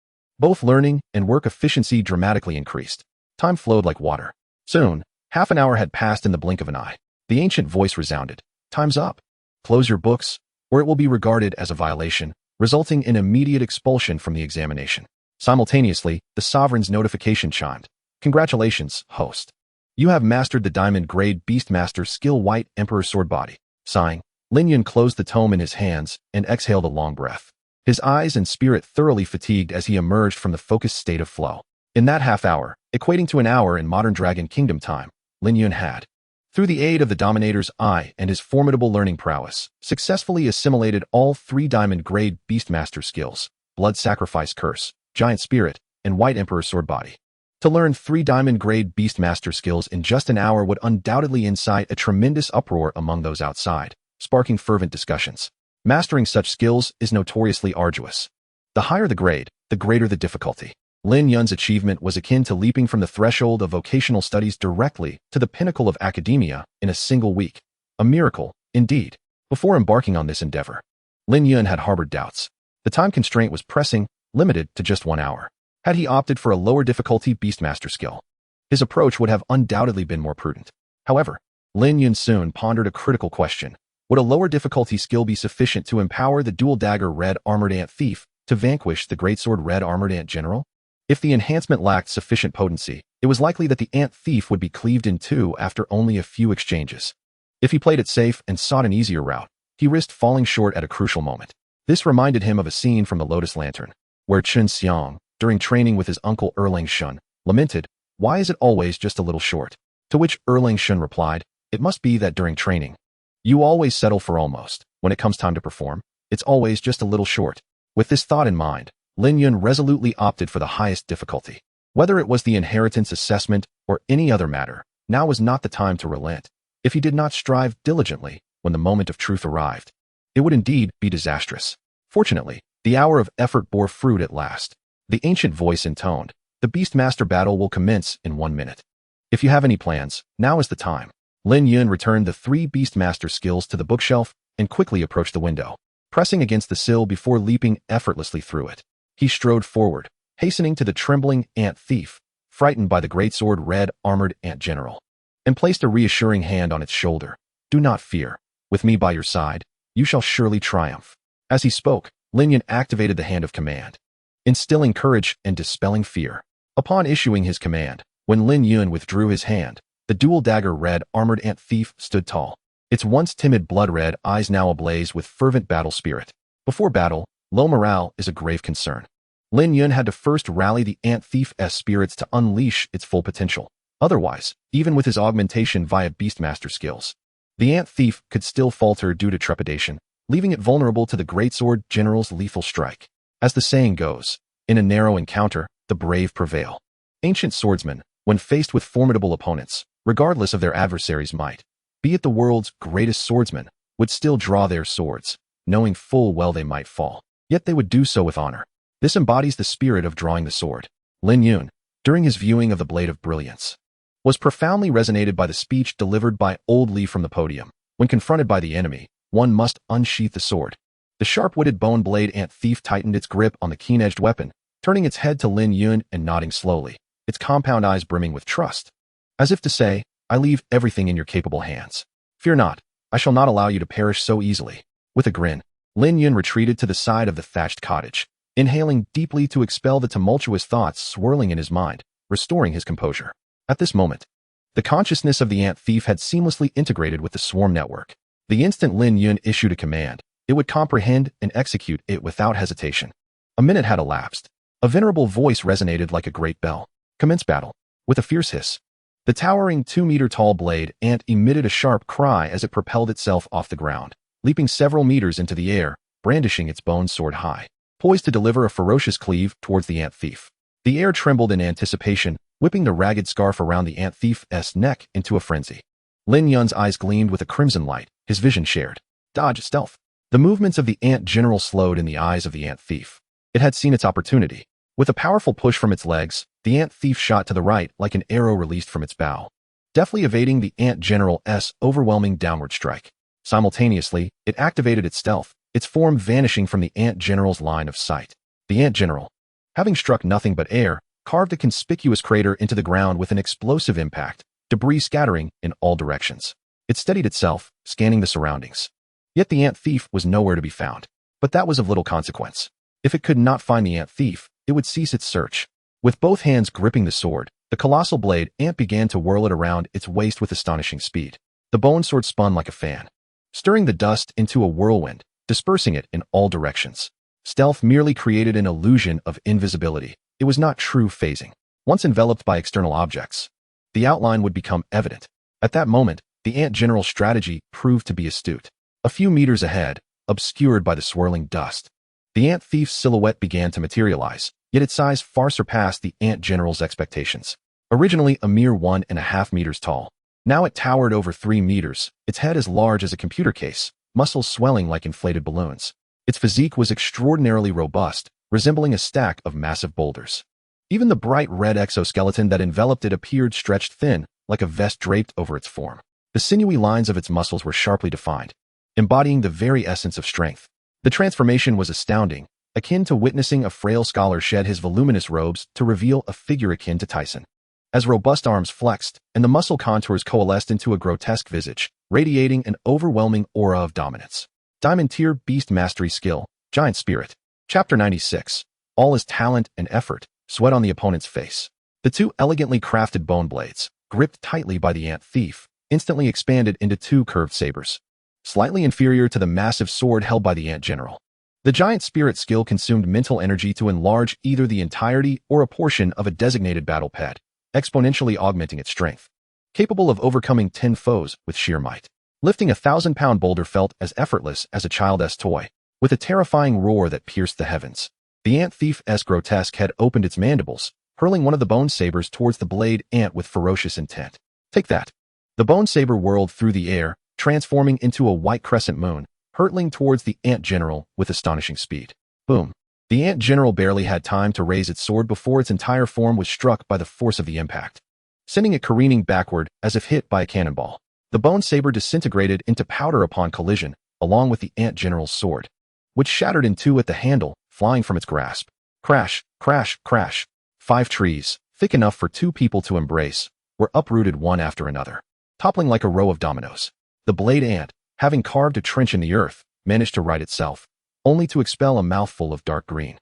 both learning and work efficiency dramatically increased. Time flowed like water. Soon, half an hour had passed in the blink of an eye. The ancient voice resounded. Time's up. Close your books, or it will be regarded as a violation, resulting in immediate expulsion from the examination. Simultaneously, the Sovereign's notification chimed. Congratulations, host. You have mastered the diamond grade Beastmaster skill White Emperor Sword Body. Sighing, Lin Yun closed the tome in his hands and exhaled a long breath. His eyes and spirit thoroughly fatigued as he emerged from the focused state of flow. In that half hour, equating to an hour in modern Dragon Kingdom time, Lin Yun had, through the aid of the Dominator's Eye and his formidable learning prowess, successfully assimilated all 3 diamond grade Beastmaster skills: Blood Sacrifice Curse, Giant Spirit, and White Emperor Sword Body. To learn 3 diamond grade Beastmaster skills in just an hour would undoubtedly incite a tremendous uproar among those outside, sparking fervent discussions. Mastering such skills is notoriously arduous. The higher the grade, the greater the difficulty. Lin Yun's achievement was akin to leaping from the threshold of vocational studies directly to the pinnacle of academia in a single week. A miracle, indeed. Before embarking on this endeavor, Lin Yun had harbored doubts. The time constraint was pressing, limited to just 1 hour. Had he opted for a lower difficulty Beastmaster skill, his approach would have undoubtedly been more prudent. However, Lin Yun soon pondered a critical question. Would a lower difficulty skill be sufficient to empower the dual dagger Red Armored Ant Thief to vanquish the greatsword Red Armored Ant General? If the enhancement lacked sufficient potency, it was likely that the Ant Thief would be cleaved in two after only a few exchanges. If he played it safe and sought an easier route, he risked falling short at a crucial moment. This reminded him of a scene from the Lotus Lantern, where Chun Xiang, during training with his uncle Erlang Shun, lamented, "Why is it always just a little short?" To which Erlang Shun replied, "It must be that during training, you always settle for almost. When it comes time to perform, it's always just a little short." With this thought in mind, Lin Yun resolutely opted for the highest difficulty. Whether it was the inheritance assessment or any other matter, now was not the time to relent. If he did not strive diligently when the moment of truth arrived, it would indeed be disastrous. Fortunately, the hour of effort bore fruit at last. The ancient voice intoned, "The Beastmaster battle will commence in 1 minute. If you have any plans, now is the time." Lin Yun returned the 3 Beastmaster skills to the bookshelf and quickly approached the window, pressing against the sill before leaping effortlessly through it. He strode forward, hastening to the trembling Ant Thief, frightened by the greatsword Red Armored Ant General, and placed a reassuring hand on its shoulder. "Do not fear. With me by your side, you shall surely triumph." As he spoke, Lin Yun activated the Hand of Command, instilling courage and dispelling fear. Upon issuing his command, when Lin Yun withdrew his hand, the dual dagger Red Armored Ant Thief stood tall, its once timid blood-red eyes now ablaze with fervent battle spirit. Before battle, low morale is a grave concern. Lin Yun had to first rally the Ant Thief's spirits to unleash its full potential. Otherwise, even with his augmentation via Beastmaster skills, the Ant Thief could still falter due to trepidation, leaving it vulnerable to the Greatsword General's lethal strike. As the saying goes, in a narrow encounter, the brave prevail. Ancient swordsmen, when faced with formidable opponents, regardless of their adversary's might, be it the world's greatest swordsmen, would still draw their swords, knowing full well they might fall. Yet they would do so with honor. This embodies the spirit of drawing the sword. Lin Yun, during his viewing of the Blade of Brilliance, was profoundly resonated by the speech delivered by Old Li from the podium. When confronted by the enemy, one must unsheath the sword. The sharp-witted bone blade Ant Thief tightened its grip on the keen-edged weapon, turning its head to Lin Yun and nodding slowly, its compound eyes brimming with trust. As if to say, "I leave everything in your capable hands. Fear not, I shall not allow you to perish so easily." With a grin, Lin Yun retreated to the side of the thatched cottage, inhaling deeply to expel the tumultuous thoughts swirling in his mind, restoring his composure. At this moment, the consciousness of the Ant Thief had seamlessly integrated with the swarm network. The instant Lin Yun issued a command, it would comprehend and execute it without hesitation. A minute had elapsed. A venerable voice resonated like a great bell. "Commence battle." With a fierce hiss, the towering 2-meter-tall blade ant emitted a sharp cry as it propelled itself off the ground, leaping several meters into the air, brandishing its bone sword high, poised to deliver a ferocious cleave towards the Ant Thief. The air trembled in anticipation, whipping the ragged scarf around the Ant Thief's neck into a frenzy. Lin Yun's eyes gleamed with a crimson light, his vision shared. Dodge, stealth. The movements of the Ant General slowed in the eyes of the Ant Thief. It had seen its opportunity. With a powerful push from its legs, the Ant Thief shot to the right like an arrow released from its bow, deftly evading the Ant General's overwhelming downward strike. Simultaneously, it activated its stealth, its form vanishing from the Ant General's line of sight. The Ant General, having struck nothing but air, carved a conspicuous crater into the ground with an explosive impact, debris scattering in all directions. It steadied itself, scanning the surroundings. Yet the Ant Thief was nowhere to be found. But that was of little consequence. If it could not find the Ant Thief, it would cease its search. With both hands gripping the sword, the colossal blade ant began to whirl it around its waist with astonishing speed. The bone sword spun like a fan, stirring the dust into a whirlwind, dispersing it in all directions. Stealth merely created an illusion of invisibility. It was not true phasing. Once enveloped by external objects, the outline would become evident. At that moment, the Ant General's strategy proved to be astute. A few meters ahead, obscured by the swirling dust, the Ant Thief's silhouette began to materialize, yet its size far surpassed the Ant General's expectations. Originally a mere 1.5 meters tall, now it towered over 3 meters, its head as large as a computer case, muscles swelling like inflated balloons. Its physique was extraordinarily robust, resembling a stack of massive boulders. Even the bright red exoskeleton that enveloped it appeared stretched thin, like a vest draped over its form. The sinewy lines of its muscles were sharply defined, embodying the very essence of strength. The transformation was astounding, akin to witnessing a frail scholar shed his voluminous robes to reveal a figure akin to Tyson. As robust arms flexed, and the muscle contours coalesced into a grotesque visage, radiating an overwhelming aura of dominance. Diamond Tier Beast Mastery Skill, Giant Spirit. Chapter 96. All is talent and effort, sweat on the opponent's face. The two elegantly crafted bone blades, gripped tightly by the ant thief, instantly expanded into two curved sabers, slightly inferior to the massive sword held by the ant general. The giant spirit skill consumed mental energy to enlarge either the entirety or a portion of a designated battle pad, exponentially augmenting its strength. Capable of overcoming 10 foes with sheer might. Lifting a 1,000-pound boulder felt as effortless as a child's toy, with a terrifying roar that pierced the heavens. The ant thief's grotesque head opened its mandibles, hurling one of the bone sabers towards the blade ant with ferocious intent. Take that. The bone saber whirled through the air, transforming into a white crescent moon, hurtling towards the ant general with astonishing speed. Boom. The ant general barely had time to raise its sword before its entire form was struck by the force of the impact, sending it careening backward as if hit by a cannonball. The bone saber disintegrated into powder upon collision, along with the ant general's sword, which shattered in two at the handle, flying from its grasp. Crash, crash, crash. 5 trees, thick enough for 2 people to embrace, were uprooted one after another, toppling like a row of dominoes. The blade ant, having carved a trench in the earth, managed to right itself, only to expel a mouthful of dark green,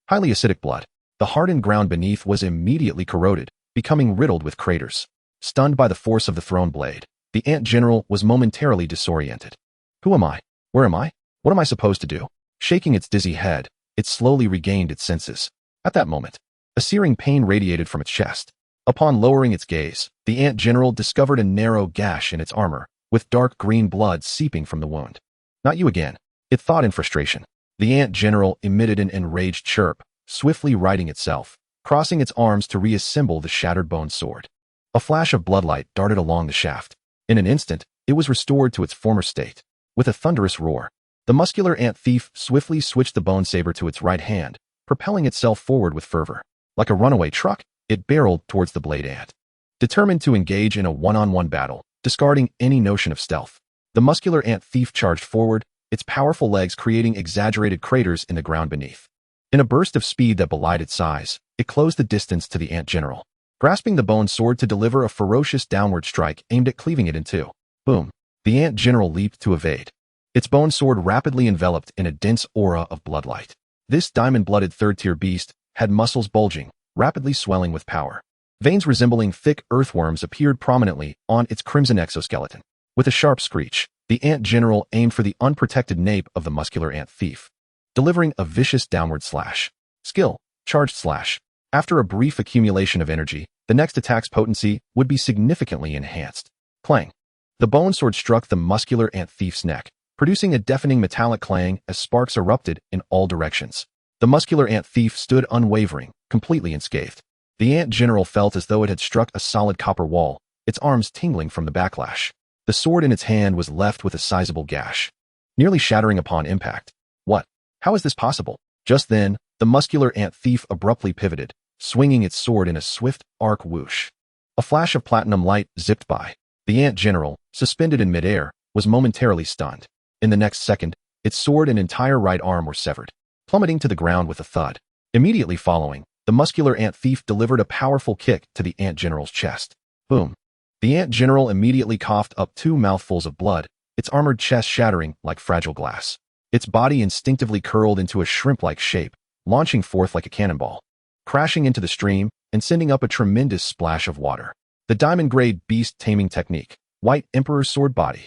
highly acidic blood. The hardened ground beneath was immediately corroded, becoming riddled with craters. Stunned by the force of the thrown blade, the ant general was momentarily disoriented. Who am I? Where am I? What am I supposed to do? Shaking its dizzy head, it slowly regained its senses. At that moment, a searing pain radiated from its chest. Upon lowering its gaze, the ant general discovered a narrow gash in its armor, with dark green blood seeping from the wound. Not you again, it thought in frustration. The ant general emitted an enraged chirp, swiftly righting itself, crossing its arms to reassemble the shattered bone sword. A flash of bloodlight darted along the shaft. In an instant, it was restored to its former state. With a thunderous roar, the muscular ant thief swiftly switched the bone saber to its right hand, propelling itself forward with fervor. Like a runaway truck, it barreled towards the blade ant, determined to engage in a one-on-one battle, discarding any notion of stealth. The muscular ant thief charged forward, its powerful legs creating exaggerated craters in the ground beneath. In a burst of speed that belied its size, it closed the distance to the ant general, grasping the bone sword to deliver a ferocious downward strike aimed at cleaving it in two. Boom. The ant general leaped to evade. Its bone sword rapidly enveloped in a dense aura of bloodlight. This diamond-blooded third-tier beast had muscles bulging, rapidly swelling with power. Veins resembling thick earthworms appeared prominently on its crimson exoskeleton. With a sharp screech, the ant general aimed for the unprotected nape of the muscular ant thief, delivering a vicious downward slash. Skill, Charged Slash. After a brief accumulation of energy, the next attack's potency would be significantly enhanced. Clang. The bone sword struck the muscular ant thief's neck, producing a deafening metallic clang as sparks erupted in all directions. The muscular ant thief stood unwavering, completely unscathed. The ant general felt as though it had struck a solid copper wall, its arms tingling from the backlash. The sword in its hand was left with a sizable gash, nearly shattering upon impact. What? How is this possible? Just then, the muscular ant thief abruptly pivoted, swinging its sword in a swift arc whoosh. A flash of platinum light zipped by. The ant general, suspended in midair, was momentarily stunned. In the next second, its sword and entire right arm were severed, plummeting to the ground with a thud. Immediately following, the muscular ant thief delivered a powerful kick to the ant general's chest. Boom. The ant general immediately coughed up 2 mouthfuls of blood, its armored chest shattering like fragile glass. Its body instinctively curled into a shrimp-like shape, launching forth like a cannonball, crashing into the stream and sending up a tremendous splash of water. The diamond-grade beast taming technique, White Emperor's sword body.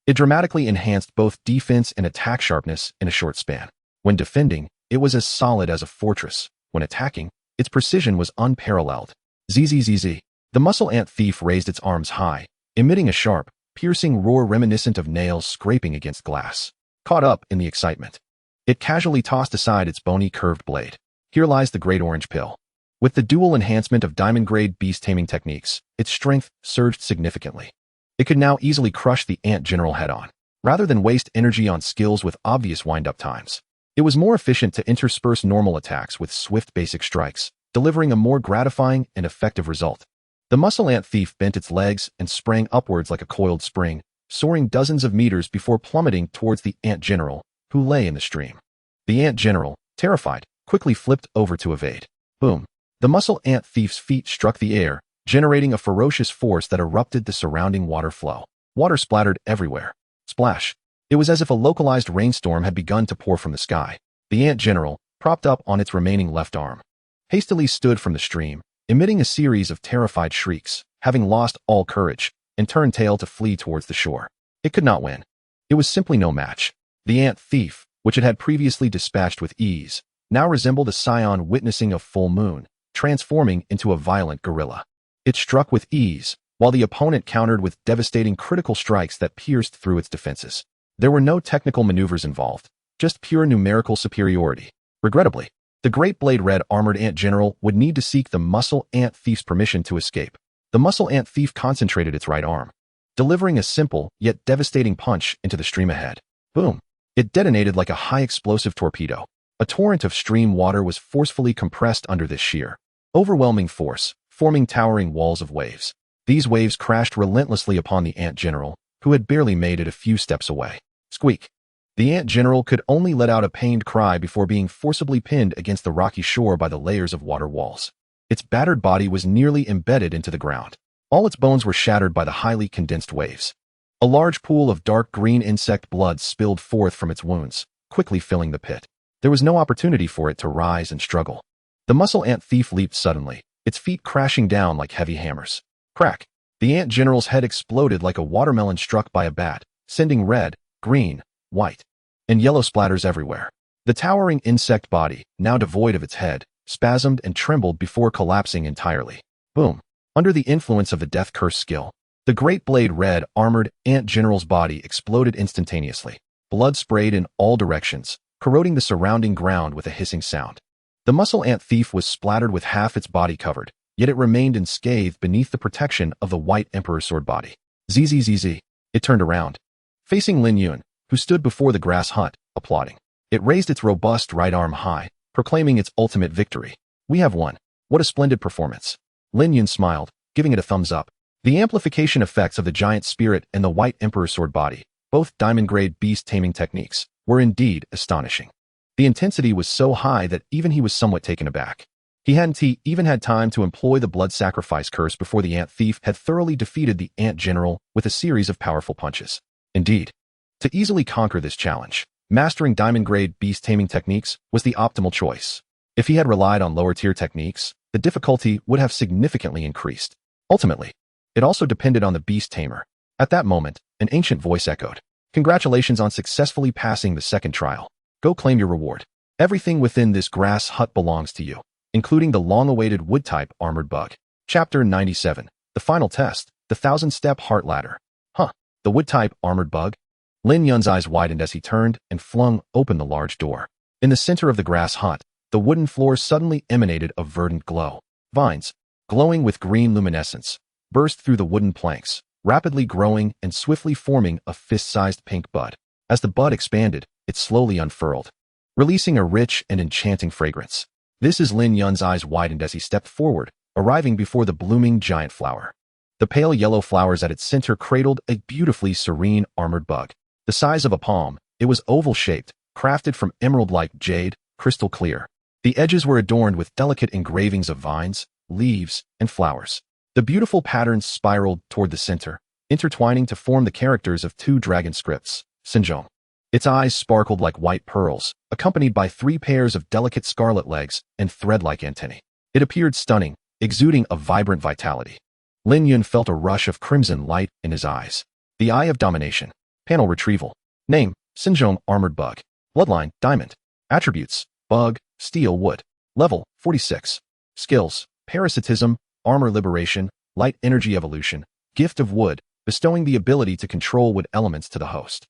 It dramatically enhanced both defense and attack sharpness in a short span. When defending, it was as solid as a fortress. When attacking, its precision was unparalleled. Zzz. The muscle ant thief raised its arms high, emitting a sharp, piercing roar reminiscent of nails scraping against glass. Caught up in the excitement, it casually tossed aside its bony curved blade. Here lies the great orange pill. With the dual enhancement of diamond-grade beast taming techniques, its strength surged significantly. It could now easily crush the ant general head-on. rather than waste energy on skills with obvious wind-up times. It was more efficient to intersperse normal attacks with swift basic strikes, delivering a more gratifying and effective result. The muscle ant thief bent its legs and sprang upwards like a coiled spring, soaring dozens of meters before plummeting towards the ant general, who lay in the stream. The ant general, terrified, quickly flipped over to evade. Boom! The muscle ant thief's feet struck the air, generating a ferocious force that erupted the surrounding water flow. Water splattered everywhere. Splash! It was as if a localized rainstorm had begun to pour from the sky. The ant general, propped up on its remaining left arm, hastily stood from the stream, emitting a series of terrified shrieks, having lost all courage, and turned tail to flee towards the shore. It could not win. It was simply no match. The ant thief, which it had previously dispatched with ease, now resembled a scion witnessing a full moon, transforming into a violent gorilla. It struck with ease, while the opponent countered with devastating critical strikes that pierced through its defenses. There were no technical maneuvers involved, just pure numerical superiority. Regrettably, the Great Blade Red Armored Ant General would need to seek the Muscle Ant Thief's permission to escape. The Muscle Ant Thief concentrated its right arm, delivering a simple yet devastating punch into the stream ahead. Boom! It detonated like a high-explosive torpedo. A torrent of stream water was forcefully compressed under this sheer, overwhelming force, forming towering walls of waves. These waves crashed relentlessly upon the Ant General, who had barely made it a few steps away. Squeak! The Ant General could only let out a pained cry before being forcibly pinned against the rocky shore by the layers of water walls. Its battered body was nearly embedded into the ground. All its bones were shattered by the highly condensed waves. A large pool of dark green insect blood spilled forth from its wounds, quickly filling the pit. There was no opportunity for it to rise and struggle. The muscle ant thief leaped suddenly, its feet crashing down like heavy hammers. Crack! The ant general's head exploded like a watermelon struck by a bat, sending red, green, white, and yellow splatters everywhere. The towering insect body, now devoid of its head, spasmed and trembled before collapsing entirely. Boom! Under the influence of the Death Curse skill, the Great Blade Red Armored Ant General's body exploded instantaneously. Blood sprayed in all directions, corroding the surrounding ground with a hissing sound. The muscle ant thief was splattered with half its body covered, yet it remained unscathed beneath the protection of the White Emperor sword body. ZZZZ. It turned around, facing Lin Yun, who stood before the grass hut, applauding. It raised its robust right arm high, proclaiming its ultimate victory. We have won. What a splendid performance. Lin Yun smiled, giving it a thumbs up. The amplification effects of the giant spirit and the White Emperor sword body, both diamond-grade beast taming techniques, were indeed astonishing. The intensity was so high that even he was somewhat taken aback. He hadn't even had time to employ the blood sacrifice curse before the ant thief had thoroughly defeated the ant general with a series of powerful punches. Indeed, to easily conquer this challenge, mastering diamond-grade beast taming techniques was the optimal choice. If he had relied on lower-tier techniques, the difficulty would have significantly increased. Ultimately, it also depended on the beast tamer. At that moment, an ancient voice echoed. Congratulations on successfully passing the second trial. Go claim your reward. Everything within this grass hut belongs to you, including the long-awaited wood-type armored bug. Chapter 97. The final test, the 1,000-step heart ladder. Huh, the wood-type armored bug? Lin Yun's eyes widened as he turned and flung open the large door. In the center of the grass hut, the wooden floor suddenly emanated a verdant glow. Vines, glowing with green luminescence, burst through the wooden planks, rapidly growing and swiftly forming a fist-sized pink bud. As the bud expanded, it slowly unfurled, releasing a rich and enchanting fragrance. This is Lin Yun's eyes widened as he stepped forward, arriving before the blooming giant flower. The pale yellow flowers at its center cradled a beautifully serene armored bug. The size of a palm, it was oval-shaped, crafted from emerald-like jade, crystal clear. The edges were adorned with delicate engravings of vines, leaves, and flowers. The beautiful patterns spiraled toward the center, intertwining to form the characters of two dragon scripts, Sinjong. Its eyes sparkled like white pearls, accompanied by 3 pairs of delicate scarlet legs and thread-like antennae. It appeared stunning, exuding a vibrant vitality. Lin Yun felt a rush of crimson light in his eyes. The Eye of Domination. Panel retrieval. Name, Sinjong Armored Bug. Bloodline, Diamond. Attributes, Bug, Steel Wood. Level, 46. Skills, Parasitism, Armor Liberation, Light Energy Evolution, Gift of Wood, bestowing the ability to control wood elements to the host.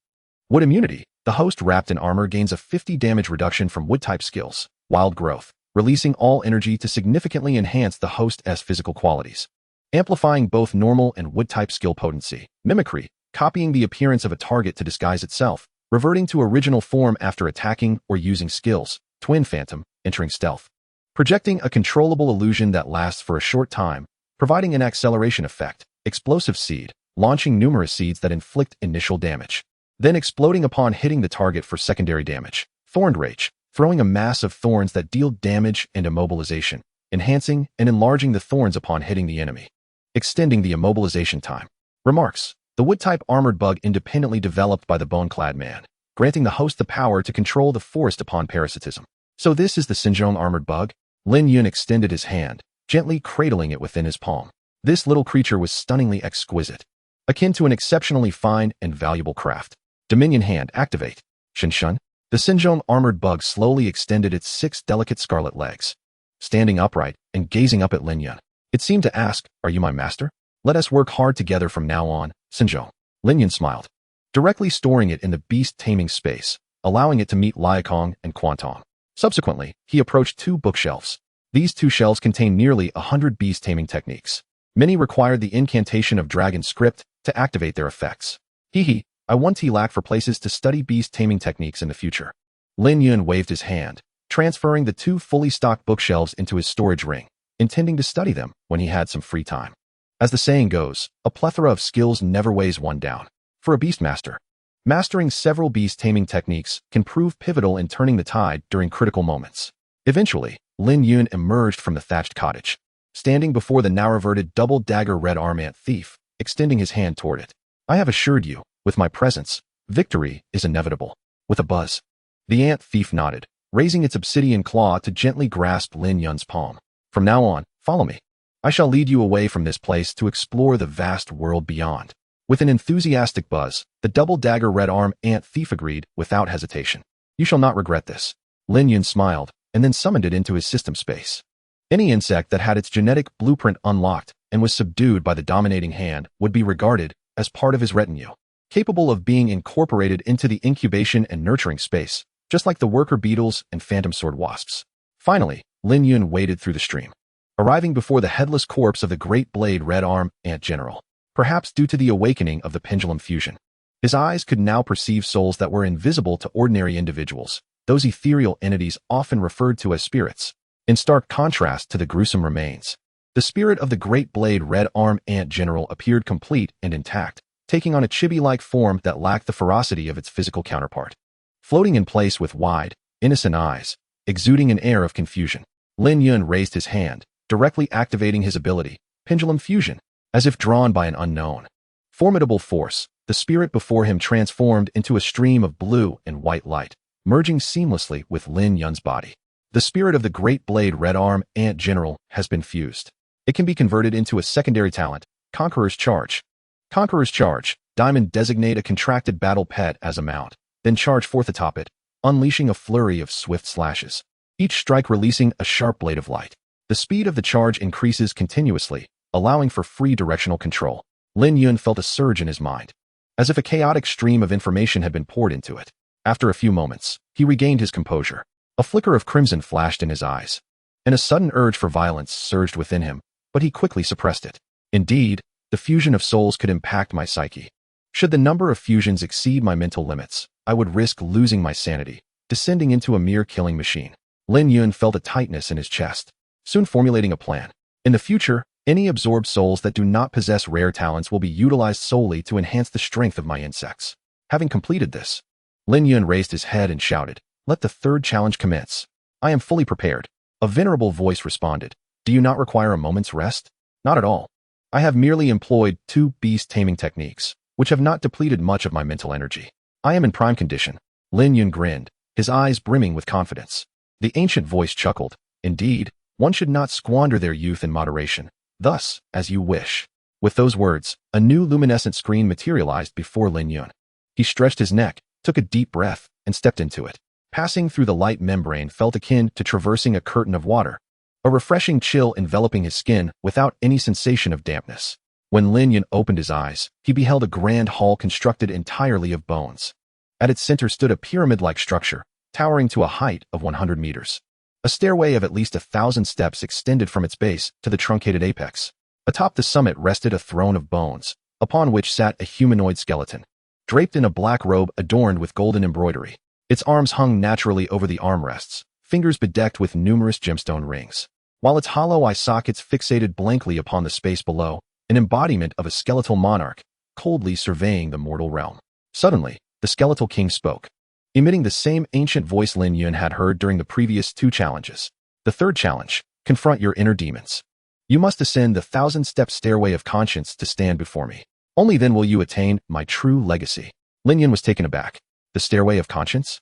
Wood Immunity. The host wrapped in armor gains a 50 damage reduction from wood-type skills. Wild Growth, releasing all energy to significantly enhance the host's physical qualities. Amplifying both normal and wood-type skill potency. Mimicry, copying the appearance of a target to disguise itself, reverting to original form after attacking or using skills, twin phantom, entering stealth, projecting a controllable illusion that lasts for a short time, providing an acceleration effect, explosive seed, launching numerous seeds that inflict initial damage, then exploding upon hitting the target for secondary damage, thorned rage, throwing a mass of thorns that deal damage and immobilization, enhancing and enlarging the thorns upon hitting the enemy, extending the immobilization time. Remarks: the wood-type armored bug independently developed by the bone-clad man, granting the host the power to control the forest upon parasitism. So this is the Symbiotic armored bug? Lin Yun extended his hand, gently cradling it within his palm. This little creature was stunningly exquisite, akin to an exceptionally fine and valuable craft. Dominion hand, activate. Shun. The Symbiotic armored bug slowly extended its 6 delicate scarlet legs, standing upright and gazing up at Lin Yun. It seemed to ask, "Are you my master? Let us work hard together from now on, Symbiotic." Lin Yun smiled, directly storing it in the beast taming space, allowing it to meet Liakong and Quantom. Subsequently, he approached 2 bookshelves. These 2 shelves contained nearly 100 beast taming techniques. Many required the incantation of dragon script to activate their effects. I want to lack for places to study beast taming techniques in the future. Lin Yun waved his hand, transferring the 2 fully stocked bookshelves into his storage ring, intending to study them when he had some free time. As the saying goes, a plethora of skills never weighs one down. For a beastmaster, mastering several beast taming techniques can prove pivotal in turning the tide during critical moments. Eventually, Lin Yun emerged from the thatched cottage, standing before the now-reverted double-dagger red arm ant thief, extending his hand toward it. "I have assured you, with my presence, victory is inevitable." With a buzz, the ant thief nodded, raising its obsidian claw to gently grasp Lin Yun's palm. "From now on, follow me. I shall lead you away from this place to explore the vast world beyond." With an enthusiastic buzz, the double-dagger red arm ant thief agreed without hesitation. "You shall not regret this." Lin Yun smiled and then summoned it into his system space. Any insect that had its genetic blueprint unlocked and was subdued by the dominating hand would be regarded as part of his retinue, capable of being incorporated into the incubation and nurturing space, just like the worker beetles and phantom sword wasps. Finally, Lin Yun waded through the stream, arriving before the headless corpse of the great blade red arm ant general. Perhaps due to the awakening of the pendulum fusion, his eyes could now perceive souls that were invisible to ordinary individuals, those ethereal entities often referred to as spirits. In stark contrast to the gruesome remains, the spirit of the great blade red arm ant general appeared complete and intact, taking on a chibi-like form that lacked the ferocity of its physical counterpart. Floating in place with wide, innocent eyes, exuding an air of confusion, Lin Yun raised his hand, directly activating his ability, pendulum fusion. As if drawn by an unknown, formidable force, the spirit before him transformed into a stream of blue and white light, merging seamlessly with Lin Yun's body. The spirit of the great blade red arm ant general has been fused. It can be converted into a secondary talent, Conqueror's Charge. Conqueror's Charge, Diamond designate a contracted battle pet as a mount, then charge forth atop it, unleashing a flurry of swift slashes, each strike releasing a sharp blade of light. The speed of the charge increases continuously, allowing for free directional control. Lin Yun felt a surge in his mind, as if a chaotic stream of information had been poured into it. After a few moments, he regained his composure. A flicker of crimson flashed in his eyes, and a sudden urge for violence surged within him, but he quickly suppressed it. Indeed, the fusion of souls could impact my psyche. Should the number of fusions exceed my mental limits, I would risk losing my sanity, descending into a mere killing machine. Lin Yun felt a tightness in his chest, soon formulating a plan. In the future, any absorbed souls that do not possess rare talents will be utilized solely to enhance the strength of my insects. Having completed this, Lin Yun raised his head and shouted, "Let the 3rd challenge commence." "I am fully prepared." A venerable voice responded, "Do you not require a moment's rest?" "Not at all. I have merely employed 2 beast taming techniques, which have not depleted much of my mental energy. I am in prime condition." Lin Yun grinned, his eyes brimming with confidence. The ancient voice chuckled, "Indeed, one should not squander their youth in moderation. Thus, as you wish." With those words, a new luminescent screen materialized before Lin Yun. He stretched his neck, took a deep breath, and stepped into it. Passing through the light membrane felt akin to traversing a curtain of water, a refreshing chill enveloping his skin without any sensation of dampness. When Lin Yun opened his eyes, he beheld a grand hall constructed entirely of bones. At its center stood a pyramid-like structure, towering to a height of 100 meters. A stairway of at least 1,000 steps extended from its base to the truncated apex. Atop the summit rested a throne of bones, upon which sat a humanoid skeleton, draped in a black robe adorned with golden embroidery. Its arms hung naturally over the armrests, fingers bedecked with numerous gemstone rings, while its hollow eye sockets fixated blankly upon the space below, an embodiment of a skeletal monarch, coldly surveying the mortal realm. Suddenly, the skeletal king spoke, emitting the same ancient voice Lin Yun had heard during the previous 2 challenges. The third challenge: confront your inner demons. You must ascend the 1,000-step stairway of conscience to stand before me. Only then will you attain my true legacy. Lin Yun was taken aback. The stairway of conscience?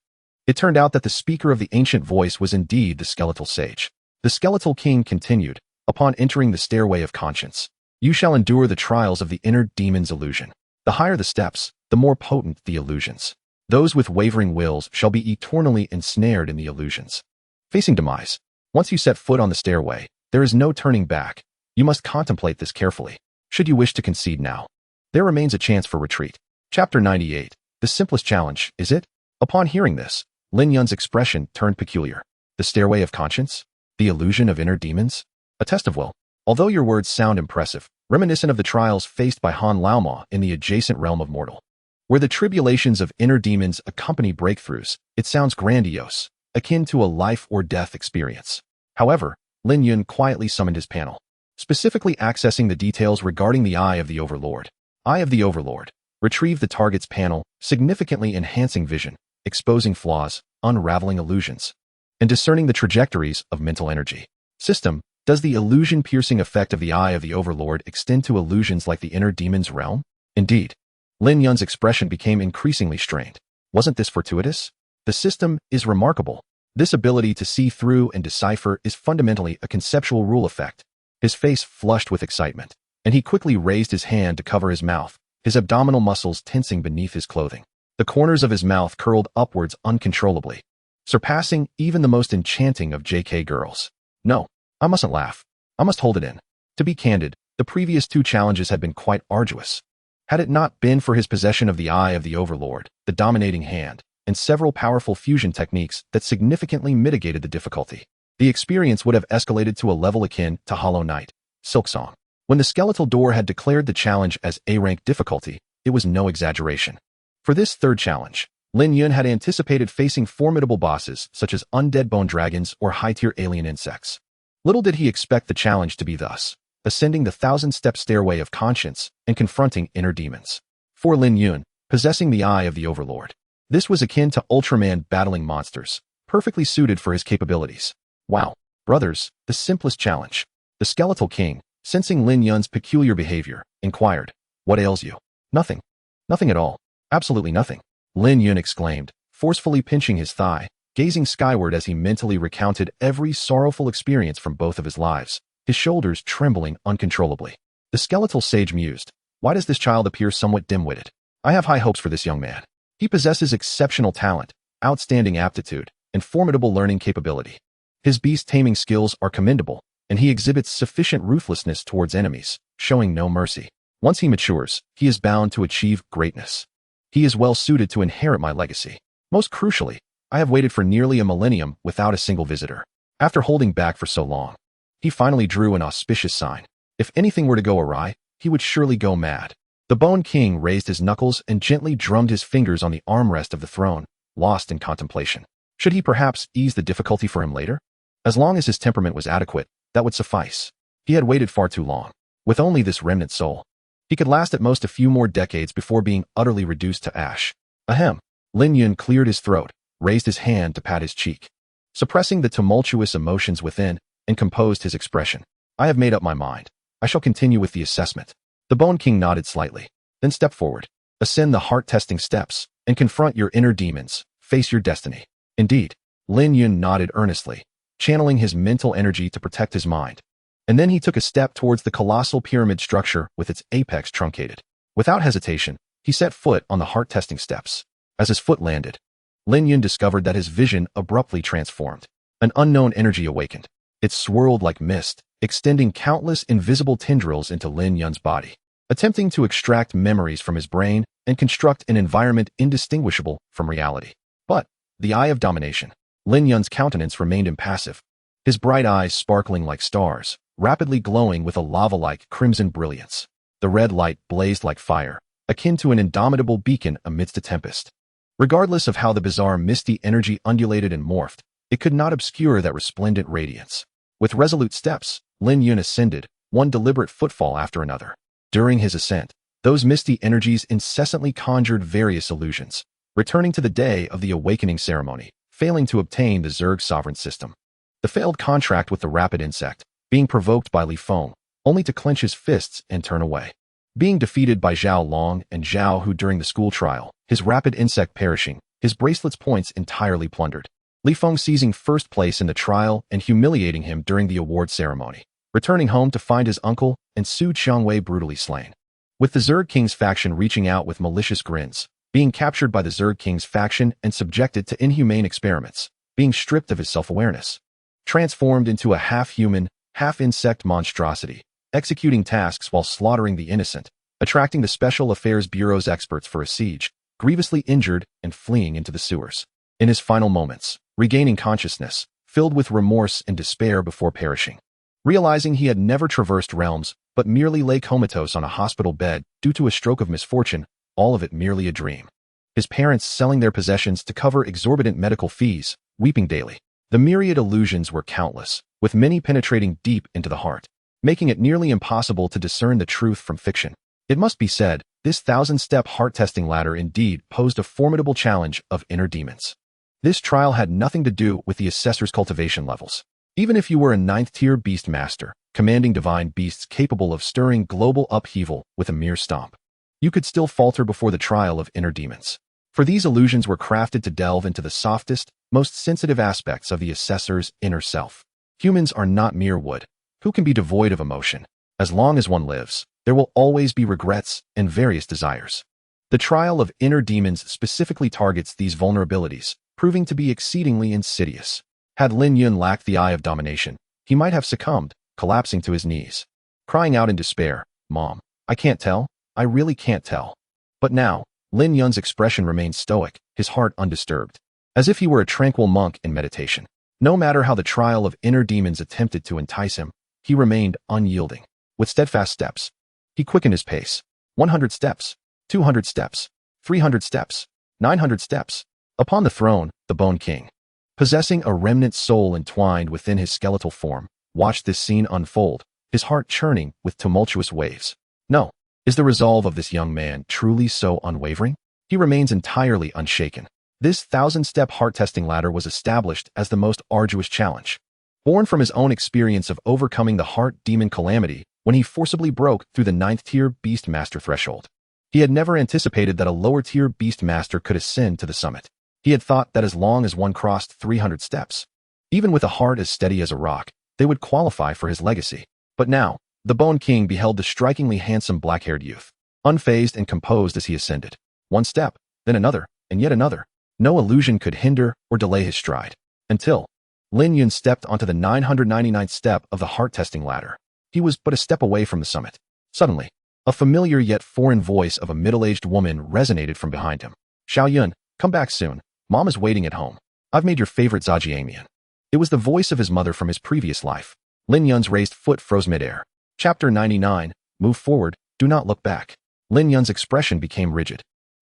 It turned out that the speaker of the ancient voice was indeed the skeletal sage. The skeletal king continued, upon entering the stairway of conscience, you shall endure the trials of the inner demon's illusion. The higher the steps, the more potent the illusions. Those with wavering wills shall be eternally ensnared in the illusions. Facing demise. Once you set foot on the stairway, there is no turning back. You must contemplate this carefully. Should you wish to concede now, there remains a chance for retreat. Chapter 98. The simplest challenge, is it? Upon hearing this, Lin Yun's expression turned peculiar. The stairway of conscience? The illusion of inner demons? A test of will. Although your words sound impressive, reminiscent of the trials faced by Han Laoma in the adjacent realm of mortal, where the tribulations of inner demons accompany breakthroughs, it sounds grandiose, akin to a life or death experience. However, Lin Yun quietly summoned his panel, specifically accessing the details regarding the Eye of the Overlord. Eye of the Overlord. Retrieve the target's panel, significantly enhancing vision, exposing flaws, unraveling illusions, and discerning the trajectories of mental energy. System. Does the illusion-piercing effect of the Eye of the Overlord extend to illusions like the inner demon's realm? Indeed. Lin Yun's expression became increasingly strained. Wasn't this fortuitous? The system is remarkable. This ability to see through and decipher is fundamentally a conceptual rule effect. His face flushed with excitement, and he quickly raised his hand to cover his mouth, his abdominal muscles tensing beneath his clothing. The corners of his mouth curled upwards uncontrollably, surpassing even the most enchanting of JK girls. No, I mustn't laugh. I must hold it in. To be candid, the previous 2 challenges had been quite arduous. Had it not been for his possession of the Eye of the Overlord, the dominating hand, and several powerful fusion techniques that significantly mitigated the difficulty, the experience would have escalated to a level akin to Hollow Knight, Silksong. When the skeletal door had declared the challenge as A-rank difficulty, it was no exaggeration. For this third challenge, Lin Yun had anticipated facing formidable bosses such as undead bone dragons or high-tier alien insects. Little did he expect the challenge to be thus, ascending the 1,000-step stairway of conscience and confronting inner demons. For Lin Yun, possessing the Eye of the Overlord, this was akin to Ultraman battling monsters, perfectly suited for his capabilities. Wow, brothers, the simplest challenge. The skeletal king, sensing Lin Yun's peculiar behavior, inquired, what ails you? Nothing. Nothing at all. Absolutely nothing. Lin Yun exclaimed, forcefully pinching his thigh, gazing skyward as he mentally recounted every sorrowful experience from both of his lives, his shoulders trembling uncontrollably. The skeletal sage mused, why does this child appear somewhat dim-witted? I have high hopes for this young man. He possesses exceptional talent, outstanding aptitude, and formidable learning capability. His beast taming skills are commendable, and he exhibits sufficient ruthlessness towards enemies, showing no mercy. Once he matures, he is bound to achieve greatness. He is well suited to inherit my legacy. Most crucially, I have waited for nearly a millennium without a single visitor. After holding back for so long, he finally drew an auspicious sign. If anything were to go awry, he would surely go mad. The Bone King raised his knuckles and gently drummed his fingers on the armrest of the throne, lost in contemplation. Should he perhaps ease the difficulty for him later? As long as his temperament was adequate, that would suffice. He had waited far too long. With only this remnant soul, he could last at most a few more decades before being utterly reduced to ash. Ahem. Lin Yun cleared his throat, raised his hand to pat his cheek, suppressing the tumultuous emotions within, and composed his expression. I have made up my mind. I shall continue with the assessment. The Bone King nodded slightly, then stepped forward. Ascend the heart-testing steps, and confront your inner demons. Face your destiny. Indeed. Lin Yun nodded earnestly, channeling his mental energy to protect his mind. And then he took a step towards the colossal pyramid structure with its apex truncated. Without hesitation, he set foot on the heart-testing steps. As his foot landed, Lin Yun discovered that his vision abruptly transformed. An unknown energy awakened. It swirled like mist, extending countless invisible tendrils into Lin Yun's body, attempting to extract memories from his brain and construct an environment indistinguishable from reality. But, the eye of domination. Lin Yun's countenance remained impassive, his bright eyes sparkling like stars, rapidly glowing with a lava-like crimson brilliance. The red light blazed like fire, akin to an indomitable beacon amidst a tempest. Regardless of how the bizarre misty energy undulated and morphed, it could not obscure that resplendent radiance. With resolute steps, Lin Yun ascended, one deliberate footfall after another. During his ascent, those misty energies incessantly conjured various illusions, returning to the day of the awakening ceremony, failing to obtain the Zerg sovereign system. The failed contract with the rapid insect, being provoked by Li Feng, only to clench his fists and turn away. Being defeated by Zhao Long and Zhao Hu during the school trial, his rapid insect perishing, his bracelet's points entirely plundered. Li Feng seizing first place in the trial and humiliating him during the award ceremony, returning home to find his uncle and Su Qiangwei brutally slain. With the Zerg King's faction reaching out with malicious grins, being captured by the Zerg King's faction and subjected to inhumane experiments, being stripped of his self-awareness. Transformed into a half-human, half-insect monstrosity, executing tasks while slaughtering the innocent, attracting the Special Affairs Bureau's experts for a siege, grievously injured and fleeing into the sewers. In his final moments, regaining consciousness, filled with remorse and despair before perishing. Realizing he had never traversed realms, but merely lay comatose on a hospital bed due to a stroke of misfortune, all of it merely a dream. His parents selling their possessions to cover exorbitant medical fees, weeping daily. The myriad illusions were countless, with many penetrating deep into the heart, making it nearly impossible to discern the truth from fiction. It must be said, this 1,000-step heart-testing ladder indeed posed a formidable challenge of inner demons. This trial had nothing to do with the assessor's cultivation levels. Even if you were a 9th-tier beast master, commanding divine beasts capable of stirring global upheaval with a mere stomp, you could still falter before the trial of inner demons. For these illusions were crafted to delve into the softest, most sensitive aspects of the assessor's inner self. Humans are not mere wood, who can be devoid of emotion. As long as one lives, there will always be regrets and various desires. The trial of inner demons specifically targets these vulnerabilities, proving to be exceedingly insidious. Had Lin Yun lacked the eye of domination, he might have succumbed, collapsing to his knees, crying out in despair, "Mom, I can't tell, I really can't tell." But now, Lin Yun's expression remained stoic, his heart undisturbed, as if he were a tranquil monk in meditation. No matter how the trial of inner demons attempted to entice him, he remained unyielding. With steadfast steps, he quickened his pace. 100 steps, 200 steps, 300 steps, 900 steps. Upon the throne, the Bone King, possessing a remnant soul entwined within his skeletal form, watched this scene unfold, his heart churning with tumultuous waves. No. Is the resolve of this young man truly so unwavering? He remains entirely unshaken. This 1,000-step heart-testing ladder was established as the most arduous challenge. Born from his own experience of overcoming the heart demon calamity when he forcibly broke through the 9th-tier Beast Master threshold. He had never anticipated that a lower-tier Beast Master could ascend to the summit. He had thought that as long as one crossed 300 steps, even with a heart as steady as a rock, they would qualify for his legacy. But now, the Bone King beheld the strikingly handsome black-haired youth, unfazed and composed as he ascended. One step, then another, and yet another. No illusion could hinder or delay his stride. Until Lin Yun stepped onto the 999th step of the heart-testing ladder. He was but a step away from the summit. Suddenly, a familiar yet foreign voice of a middle-aged woman resonated from behind him. "Xiao Yun, come back soon. Mom is waiting at home. I've made your favorite Zhajiangmian." It was the voice of his mother from his previous life. Lin Yun's raised foot froze midair. Chapter 99, Move Forward, Do Not Look Back. Lin Yun's expression became rigid.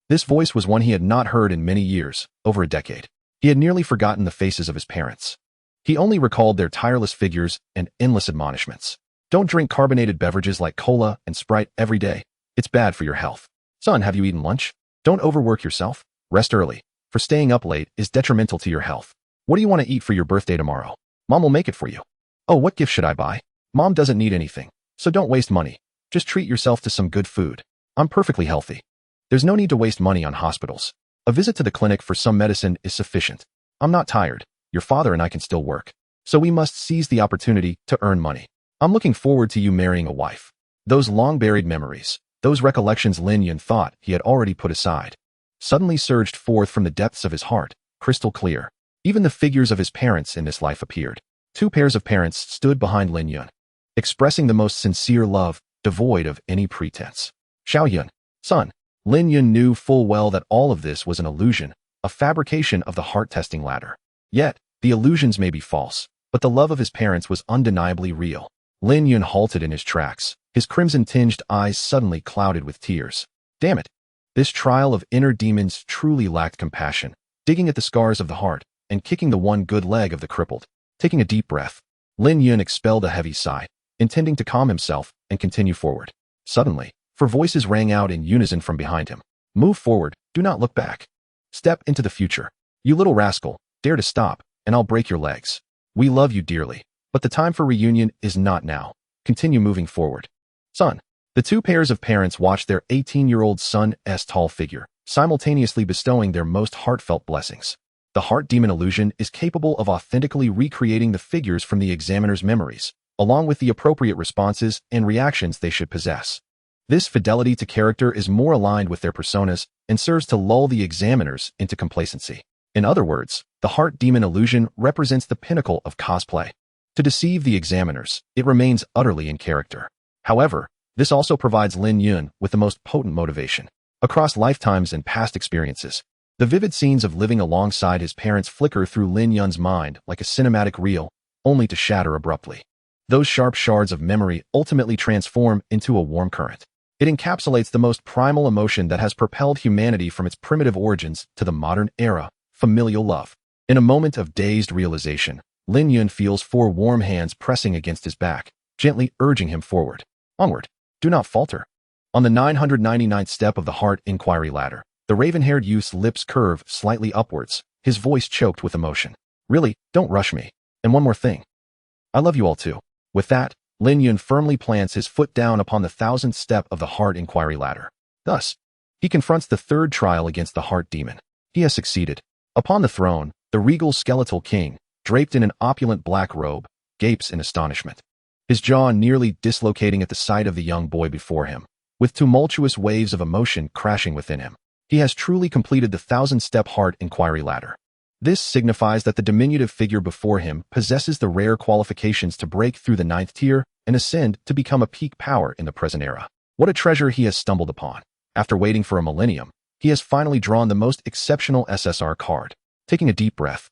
This voice was one he had not heard in many years, over a decade. He had nearly forgotten the faces of his parents. He only recalled their tireless figures and endless admonishments. "Don't drink carbonated beverages like cola and Sprite every day. It's bad for your health. Son, have you eaten lunch? Don't overwork yourself. Rest early, for staying up late is detrimental to your health. What do you want to eat for your birthday tomorrow? Mom will make it for you. Oh, what gift should I buy? Mom doesn't need anything. So don't waste money. Just treat yourself to some good food. I'm perfectly healthy. There's no need to waste money on hospitals. A visit to the clinic for some medicine is sufficient. I'm not tired. Your father and I can still work. So we must seize the opportunity to earn money. I'm looking forward to you marrying a wife." Those long-buried memories, those recollections Lin Yun thought he had already put aside, suddenly surged forth from the depths of his heart, crystal clear. Even the figures of his parents in this life appeared. 2 pairs of parents stood behind Lin Yun, expressing the most sincere love, devoid of any pretense. "Xiao Yun, son." Lin Yun knew full well that all of this was an illusion, a fabrication of the heart-testing ladder. Yet, the illusions may be false, but the love of his parents was undeniably real. Lin Yun halted in his tracks, his crimson-tinged eyes suddenly clouded with tears. Damn it! This trial of inner demons truly lacked compassion, digging at the scars of the heart and kicking the one good leg of the crippled. Taking a deep breath, Lin Yun expelled a heavy sigh, intending to calm himself and continue forward. Suddenly, four voices rang out in unison from behind him. Move forward, do not look back. Step into the future. You little rascal, dare to stop, and I'll break your legs. We love you dearly, but the time for reunion is not now. Continue moving forward. Son. The two pairs of parents watched their 18-year-old son's tall figure, simultaneously bestowing their most heartfelt blessings. The heart demon illusion is capable of authentically recreating the figures from the examiner's memories, along with the appropriate responses and reactions they should possess. This fidelity to character is more aligned with their personas and serves to lull the examiners into complacency. In other words, the heart demon illusion represents the pinnacle of cosplay. To deceive the examiners, it remains utterly in character. However, this also provides Lin Yun with the most potent motivation. Across lifetimes and past experiences, the vivid scenes of living alongside his parents flicker through Lin Yun's mind like a cinematic reel, only to shatter abruptly. Those sharp shards of memory ultimately transform into a warm current. It encapsulates the most primal emotion that has propelled humanity from its primitive origins to the modern era, familial love. In a moment of dazed realization, Lin Yun feels four warm hands pressing against his back, gently urging him forward. Onward. Do not falter. On the 999th step of the heart inquiry ladder, the raven-haired youth's lips curve slightly upwards, his voice choked with emotion. Really, don't rush me. And one more thing. I love you all too. With that, Lin Yun firmly plants his foot down upon the 1000th step of the heart inquiry ladder. Thus, he confronts the third trial against the heart demon. He has succeeded. Upon the throne, the regal skeletal king, draped in an opulent black robe, gapes in astonishment, his jaw nearly dislocating at the sight of the young boy before him, with tumultuous waves of emotion crashing within him. He has truly completed the 1000-step heart inquiry ladder. This signifies that the diminutive figure before him possesses the rare qualifications to break through the 9th tier and ascend to become a peak power in the present era. What a treasure he has stumbled upon. After waiting for a millennium, he has finally drawn the most exceptional SSR card. Taking a deep breath,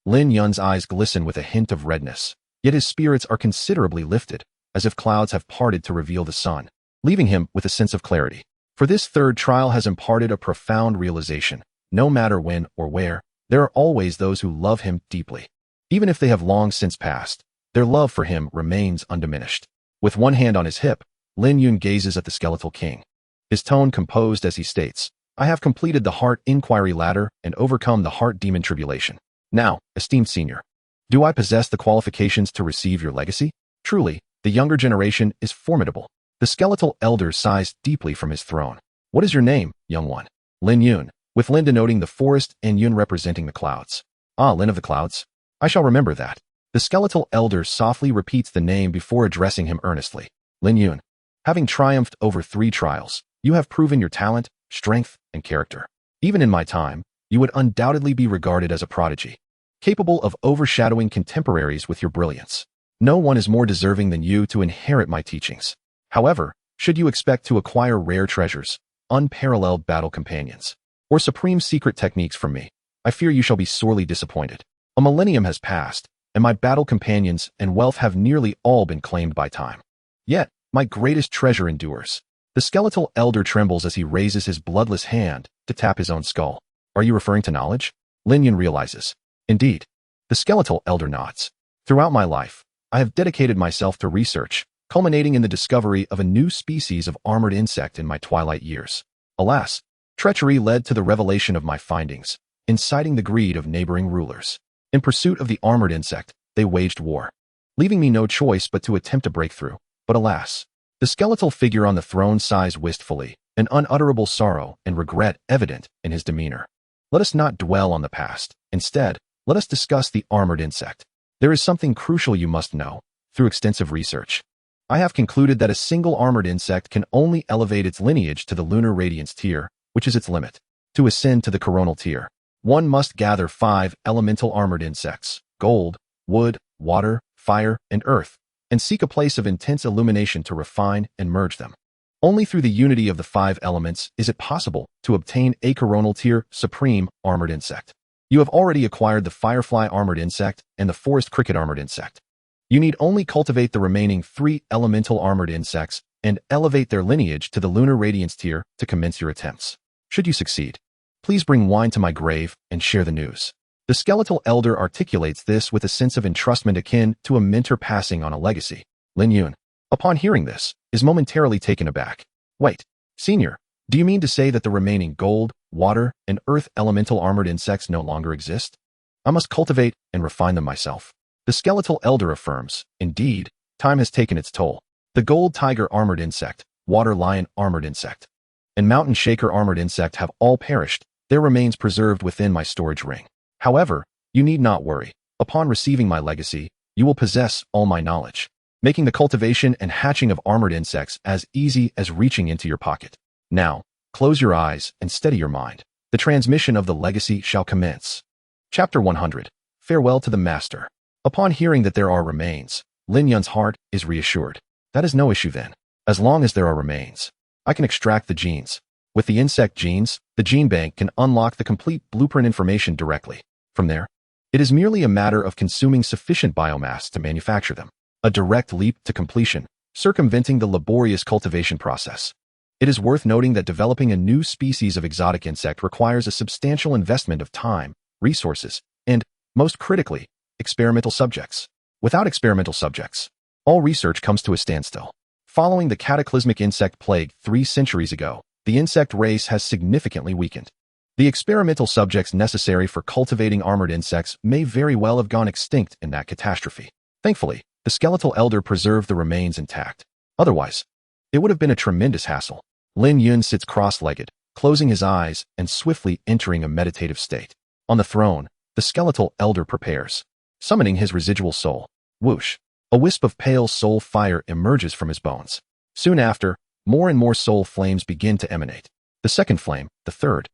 Lin Yun's eyes glisten with a hint of redness, yet his spirits are considerably lifted, as if clouds have parted to reveal the sun, leaving him with a sense of clarity. For this third trial has imparted a profound realization. No matter when or where, there are always those who love him deeply. Even if they have long since passed, their love for him remains undiminished. With one hand on his hip, Lin Yun gazes at the skeletal king, his tone composed as he states, I have completed the heart inquiry ladder and overcome the heart demon tribulation. Now, esteemed senior, do I possess the qualifications to receive your legacy? Truly, the younger generation is formidable. The skeletal elder sighs deeply from his throne. What is your name, young one? Lin Yun, with Lin denoting the forest and Yun representing the clouds. Ah, Lin of the clouds. I shall remember that. The skeletal elder softly repeats the name before addressing him earnestly. Lin Yun, having triumphed over 3 trials, you have proven your talent, strength, and character. Even in my time, you would undoubtedly be regarded as a prodigy, capable of overshadowing contemporaries with your brilliance. No one is more deserving than you to inherit my teachings. However, should you expect to acquire rare treasures, unparalleled battle companions, or supreme secret techniques from me, I fear you shall be sorely disappointed. A millennium has passed, and my battle companions and wealth have nearly all been claimed by time. Yet, my greatest treasure endures. The skeletal elder trembles as he raises his bloodless hand to tap his own skull. Are you referring to knowledge? Lin Yun realizes. Indeed. The skeletal elder nods. Throughout my life, I have dedicated myself to research, culminating in the discovery of a new species of armored insect in my twilight years. Alas, treachery led to the revelation of my findings, inciting the greed of neighboring rulers. In pursuit of the armored insect, they waged war, leaving me no choice but to attempt a breakthrough. But alas, the skeletal figure on the throne sighs wistfully, an unutterable sorrow and regret evident in his demeanor. Let us not dwell on the past. Instead, let us discuss the armored insect. There is something crucial you must know. Through extensive research, I have concluded that a single armored insect can only elevate its lineage to the lunar radiance tier, which is its limit. To ascend to the coronal tier, one must gather 5 elemental armored insects, gold, wood, water, fire, and earth, and seek a place of intense illumination to refine and merge them. Only through the unity of the 5 elements is it possible to obtain a coronal tier supreme armored insect. You have already acquired the firefly armored insect and the forest cricket armored insect. You need only cultivate the remaining 3 elemental armored insects and elevate their lineage to the lunar radiance tier to commence your attempts. Should you succeed, please bring wine to my grave and share the news. The skeletal elder articulates this with a sense of entrustment akin to a mentor passing on a legacy. Lin Yun, upon hearing this, is momentarily taken aback. Wait, senior, do you mean to say that the remaining gold, water, and earth elemental armored insects no longer exist? I must cultivate and refine them myself. The skeletal elder affirms, indeed, time has taken its toll. The gold tiger armored insect, water lion armored insect, and mountain shaker armored insect have all perished, their remains preserved within my storage ring. However, you need not worry. Upon receiving my legacy, you will possess all my knowledge, making the cultivation and hatching of armored insects as easy as reaching into your pocket. Now, close your eyes and steady your mind. The transmission of the legacy shall commence. Chapter 100. Farewell to the Master. Upon hearing that there are remains, Lin Yun's heart is reassured. That is no issue then. As long as there are remains, I can extract the genes. With the insect genes, the gene bank can unlock the complete blueprint information directly. From there, it is merely a matter of consuming sufficient biomass to manufacture them. A direct leap to completion, circumventing the laborious cultivation process. It is worth noting that developing a new species of exotic insect requires a substantial investment of time, resources, and, most critically, experimental subjects. Without experimental subjects, all research comes to a standstill. Following the cataclysmic insect plague 3 centuries ago, the insect race has significantly weakened. The experimental subjects necessary for cultivating armored insects may very well have gone extinct in that catastrophe. Thankfully, the skeletal elder preserved the remains intact. Otherwise, it would have been a tremendous hassle. Lin Yun sits cross-legged, closing his eyes and swiftly entering a meditative state. On the throne, the skeletal elder prepares, summoning his residual soul. Whoosh! A wisp of pale soul fire emerges from his bones. Soon after, more and more soul flames begin to emanate. The second flame, the third.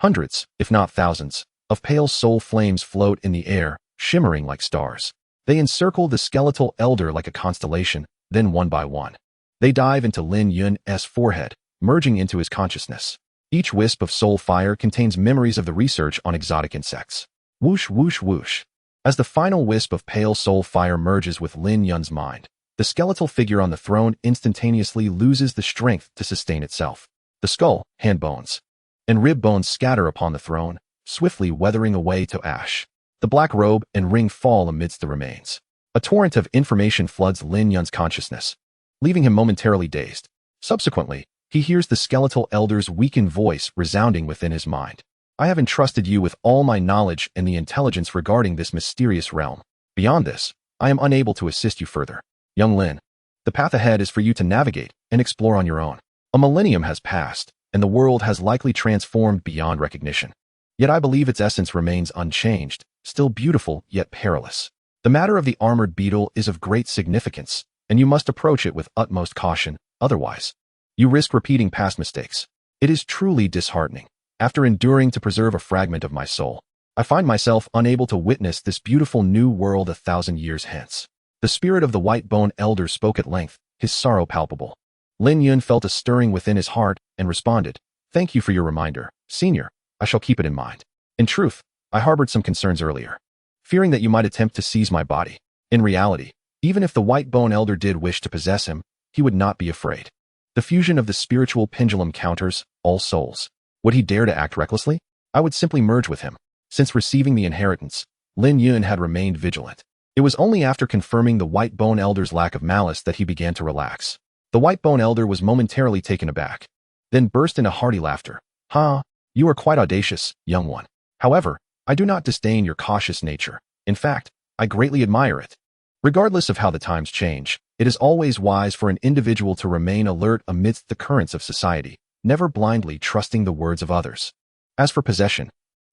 Hundreds, if not thousands, of pale soul flames float in the air, shimmering like stars. They encircle the skeletal elder like a constellation, then one by one, they dive into Lin Yun's forehead, merging into his consciousness. Each wisp of soul fire contains memories of the research on exotic insects. Whoosh, whoosh, whoosh. As the final wisp of pale soul fire merges with Lin Yun's mind, the skeletal figure on the throne instantaneously loses the strength to sustain itself. The skull, hand bones, and rib bones scatter upon the throne, swiftly weathering away to ash. The black robe and ring fall amidst the remains. A torrent of information floods Lin Yun's consciousness, leaving him momentarily dazed. Subsequently, he hears the skeletal elder's weakened voice resounding within his mind. I have entrusted you with all my knowledge and the intelligence regarding this mysterious realm. Beyond this, I am unable to assist you further. Young Lin, the path ahead is for you to navigate and explore on your own. A millennium has passed, and the world has likely transformed beyond recognition. Yet I believe its essence remains unchanged, still beautiful yet perilous. The matter of the armored beetle is of great significance, and you must approach it with utmost caution, otherwise, you risk repeating past mistakes. It is truly disheartening. After enduring to preserve a fragment of my soul, I find myself unable to witness this beautiful new world 1,000 years hence. The spirit of the white-bone elder spoke at length, his sorrow palpable. Lin Yun felt a stirring within his heart and responded, "Thank you for your reminder, senior. I shall keep it in mind. In truth, I harbored some concerns earlier, fearing that you might attempt to seize my body. In reality, even if the white-bone elder did wish to possess him, he would not be afraid. The fusion of the spiritual pendulum counters all souls. Would he dare to act recklessly? I would simply merge with him." Since receiving the inheritance, Lin Yun had remained vigilant. It was only after confirming the white-bone elder's lack of malice that he began to relax. The white-bone elder was momentarily taken aback, then burst into hearty laughter. "Ha! You are quite audacious, young one. However, I do not disdain your cautious nature. In fact, I greatly admire it. Regardless of how the times change, it is always wise for an individual to remain alert amidst the currents of society, never blindly trusting the words of others. As for possession,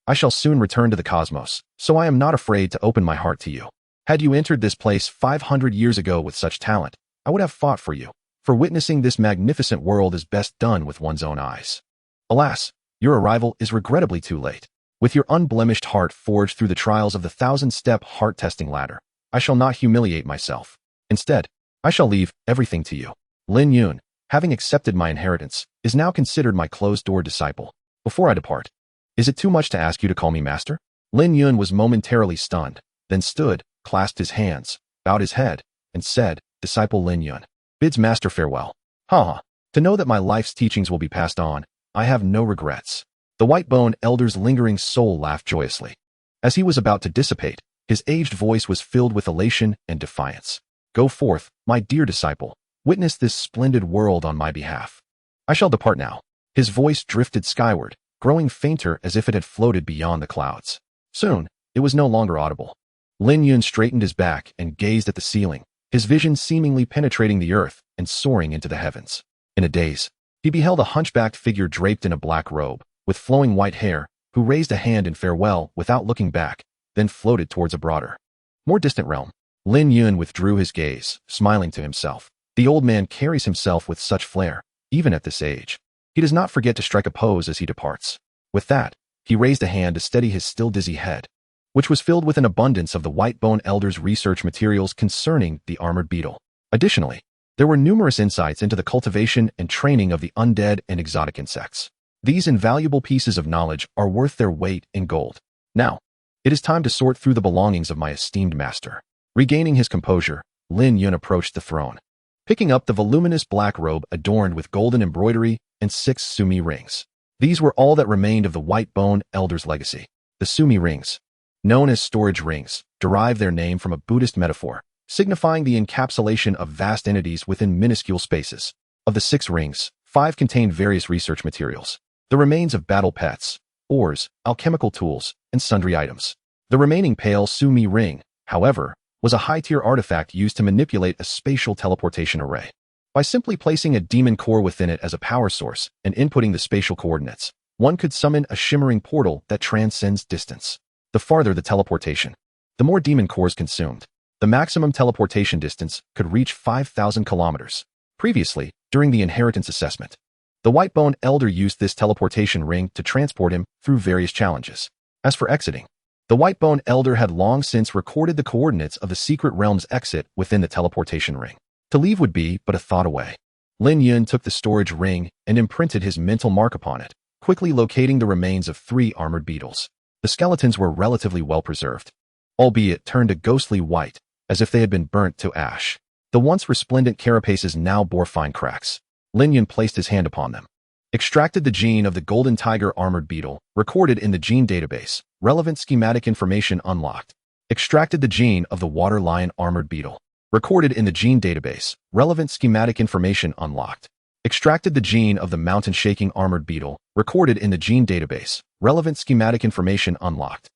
I shall soon return to the cosmos, so I am not afraid to open my heart to you. Had you entered this place 500 years ago with such talent, I would have fought for you, for witnessing this magnificent world is best done with one's own eyes. Alas, your arrival is regrettably too late. With your unblemished heart forged through the trials of the 1,000-step heart-testing ladder, I shall not humiliate myself. Instead, I shall leave everything to you. Lin Yun, having accepted my inheritance, is now considered my closed-door disciple. Before I depart, is it too much to ask you to call me master?" Lin Yun was momentarily stunned, then stood, clasped his hands, bowed his head, and said, "Disciple Lin Yun bids master farewell." Ha! To know that my life's teachings will be passed on, I have no regrets. The white-bone elder's lingering soul laughed joyously. As he was about to dissipate, his aged voice was filled with elation and defiance. Go forth, my dear disciple. Witness this splendid world on my behalf. I shall depart now. His voice drifted skyward, growing fainter as if it had floated beyond the clouds. Soon, it was no longer audible. Lin Yun straightened his back and gazed at the ceiling, his vision seemingly penetrating the earth and soaring into the heavens. In a daze, he beheld a hunchbacked figure draped in a black robe, with flowing white hair, who raised a hand in farewell without looking back, then floated towards a broader, more distant realm. Lin Yun withdrew his gaze, smiling to himself. The old man carries himself with such flair, even at this age. He does not forget to strike a pose as he departs. With that, he raised a hand to steady his still dizzy head, which was filled with an abundance of the white-bone elder's research materials concerning the armored beetle. Additionally, there were numerous insights into the cultivation and training of the undead and exotic insects. These invaluable pieces of knowledge are worth their weight in gold. Now, it is time to sort through the belongings of my esteemed master. Regaining his composure, Lin Yun approached the throne, picking up the voluminous black robe adorned with golden embroidery and 6 sumi rings. These were all that remained of the white-bone elder's legacy. The sumi rings, known as storage rings, derive their name from a Buddhist metaphor, signifying the encapsulation of vast entities within minuscule spaces. Of the 6 rings, 5 contained various research materials, the remains of battle pets, ores, alchemical tools, and sundry items. The remaining pale sumi ring, however, was a high-tier artifact used to manipulate a spatial teleportation array. By simply placing a demon core within it as a power source and inputting the spatial coordinates, one could summon a shimmering portal that transcends distance. The farther the teleportation, the more demon cores consumed. The maximum teleportation distance could reach 5,000 kilometers. Previously, during the inheritance assessment, the white-bone elder used this teleportation ring to transport him through various challenges. As for exiting, the white-bone elder had long since recorded the coordinates of the secret realm's exit within the teleportation ring. To leave would be but a thought away. Lin Yun took the storage ring and imprinted his mental mark upon it, quickly locating the remains of 3 armored beetles. The skeletons were relatively well preserved, albeit turned a ghostly white, as if they had been burnt to ash. The once resplendent carapaces now bore fine cracks. Lin Yun placed his hand upon them, extracted the gene of the golden tiger armored beetle, recorded in the gene database, relevant schematic information unlocked. Extracted the gene of the water lion armored beetle, recorded in the gene database, relevant schematic information unlocked. Extracted the gene of the mountain shaking armored beetle, recorded in the gene database, relevant schematic information unlocked.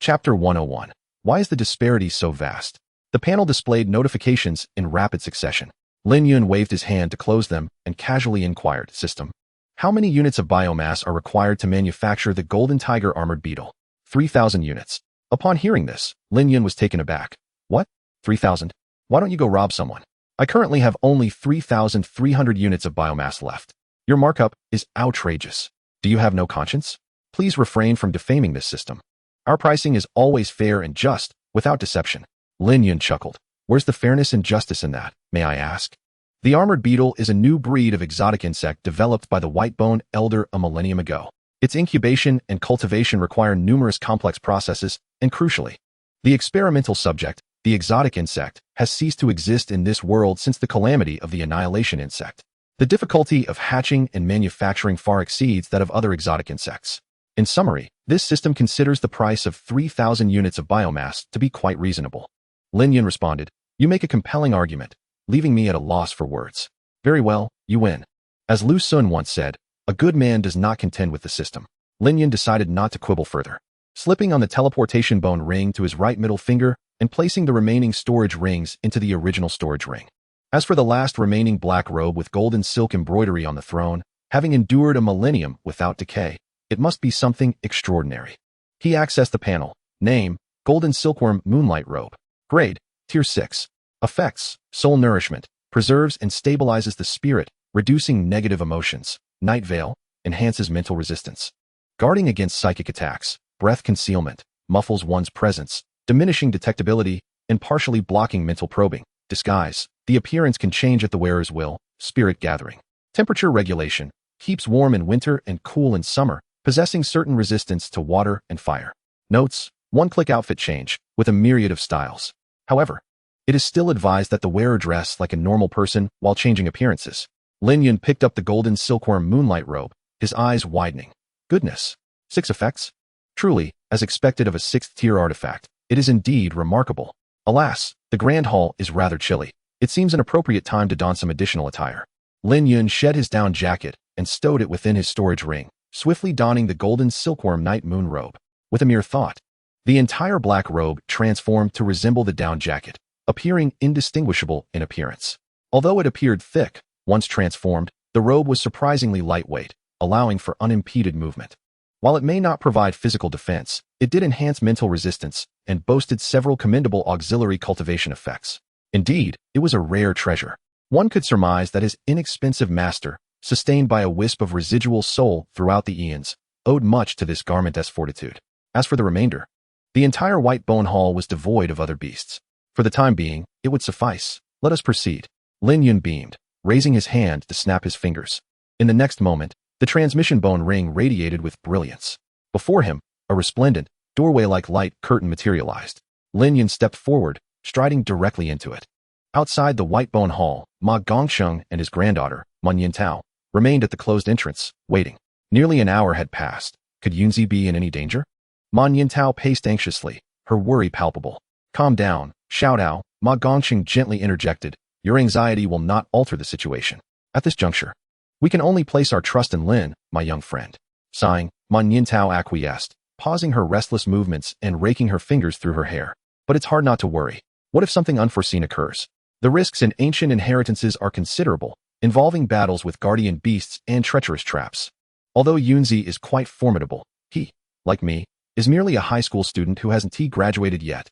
Chapter 101. Why is the disparity so vast? The panel displayed notifications in rapid succession. Lin Yun waved his hand to close them and casually inquired, System, how many units of biomass are required to manufacture the golden tiger armored beetle? 3,000 units. Upon hearing this, Lin Yun was taken aback. What? 3,000? Why don't you go rob someone? I currently have only 3,300 units of biomass left. Your markup is outrageous. Do you have no conscience? Please refrain from defaming this system. Our pricing is always fair and just, without deception. Lin Yun chuckled. Where's the fairness and justice in that, may I ask? The armored beetle is a new breed of exotic insect developed by the white-bone elder a millennium ago. Its incubation and cultivation require numerous complex processes, and crucially, the experimental subject, the exotic insect, has ceased to exist in this world since the calamity of the annihilation insect. The difficulty of hatching and manufacturing far exceeds that of other exotic insects. In summary, this system considers the price of 3,000 units of biomass to be quite reasonable. Lin Yun responded, You make a compelling argument, leaving me at a loss for words. Very well, you win. As Lu Sun once said, a good man does not contend with the system. Lin Yun decided not to quibble further. Slipping on the teleportation bone ring to his right middle finger and placing the remaining storage rings into the original storage ring. As for the last remaining black robe with golden silk embroidery on the throne, having endured a millennium without decay, it must be something extraordinary. He accessed the panel. Name, Golden Silkworm Moonlight Robe. Grade, Tier 6. Effects, Soul Nourishment, preserves and stabilizes the spirit, reducing negative emotions. Night Veil, enhances mental resistance. Guarding against psychic attacks. Breath Concealment, muffles one's presence, diminishing detectability, and partially blocking mental probing. Disguise, the appearance can change at the wearer's will. Spirit Gathering. Temperature Regulation, keeps warm in winter and cool in summer, possessing certain resistance to water and fire. Notes, one-click outfit change, with a myriad of styles. However, it is still advised that the wearer dress like a normal person while changing appearances. Lin Yun picked up the golden silkworm moonlight robe, his eyes widening. Goodness. 6 effects? Truly, as expected of a 6th-tier artifact, it is indeed remarkable. Alas, the Grand Hall is rather chilly. It seems an appropriate time to don some additional attire. Lin Yun shed his down jacket and stowed it within his storage ring, swiftly donning the golden silkworm night moon robe. With a mere thought, the entire black robe transformed to resemble the down jacket, appearing indistinguishable in appearance. Although it appeared thick, once transformed, the robe was surprisingly lightweight, allowing for unimpeded movement. While it may not provide physical defense, it did enhance mental resistance and boasted several commendable auxiliary cultivation effects. Indeed, it was a rare treasure. One could surmise that his inexpensive master, sustained by a wisp of residual soul throughout the eons, owed much to this garment's fortitude. As for the remainder, the entire White Bone Hall was devoid of other beasts. For the time being, it would suffice. Let us proceed. Lin Yun beamed, raising his hand to snap his fingers. In the next moment, the transmission bone ring radiated with brilliance. Before him, a resplendent, doorway-like light curtain materialized. Lin Yun stepped forward, striding directly into it. Outside the White Bone Hall, Ma Gongsheng and his granddaughter, Man Yintao, remained at the closed entrance, waiting. Nearly an hour had passed. Could Yunzi be in any danger? Man Yintao paced anxiously, her worry palpable. Calm down, Xiaodao, Ma Gongsheng gently interjected. Your anxiety will not alter the situation. At this juncture, we can only place our trust in Lin, my young friend. Sighing, Man Yintao acquiesced, pausing her restless movements and raking her fingers through her hair. But it's hard not to worry. What if something unforeseen occurs? The risks in ancient inheritances are considerable, involving battles with guardian beasts and treacherous traps. Although Yunzi is quite formidable, he, like me, is merely a high school student who hasn't graduated yet.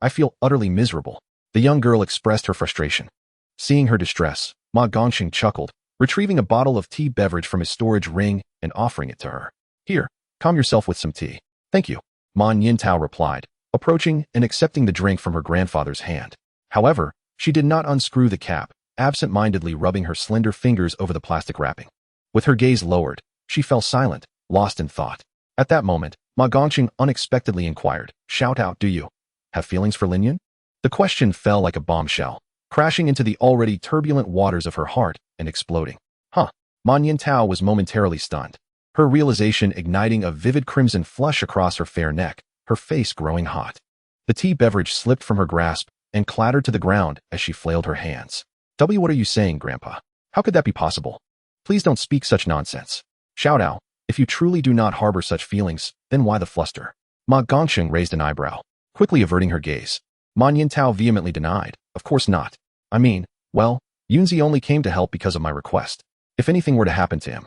I feel utterly miserable. The young girl expressed her frustration. Seeing her distress, Ma Gongsheng chuckled, retrieving a bottle of tea beverage from his storage ring and offering it to her. Here, calm yourself with some tea. Thank you, Man Yintao replied, approaching and accepting the drink from her grandfather's hand. However, she did not unscrew the cap, absent-mindedly rubbing her slender fingers over the plastic wrapping. With her gaze lowered, she fell silent, lost in thought. At that moment, Ma Gongsheng unexpectedly inquired, "Shout out, do you have feelings for Lin Yun?" The question fell like a bombshell, crashing into the already turbulent waters of her heart and exploding. Man Yintao was momentarily stunned, her realization igniting a vivid crimson flush across her fair neck, her face growing hot. The tea beverage slipped from her grasp and clattered to the ground as she flailed her hands. What are you saying, Grandpa? How could that be possible? Please don't speak such nonsense. Xiaodao, if you truly do not harbor such feelings, then why the fluster? Ma Gongsheng raised an eyebrow, quickly averting her gaze. Man Yintao vehemently denied, of course not. I mean, well, Yunzi only came to help because of my request. If anything were to happen to him,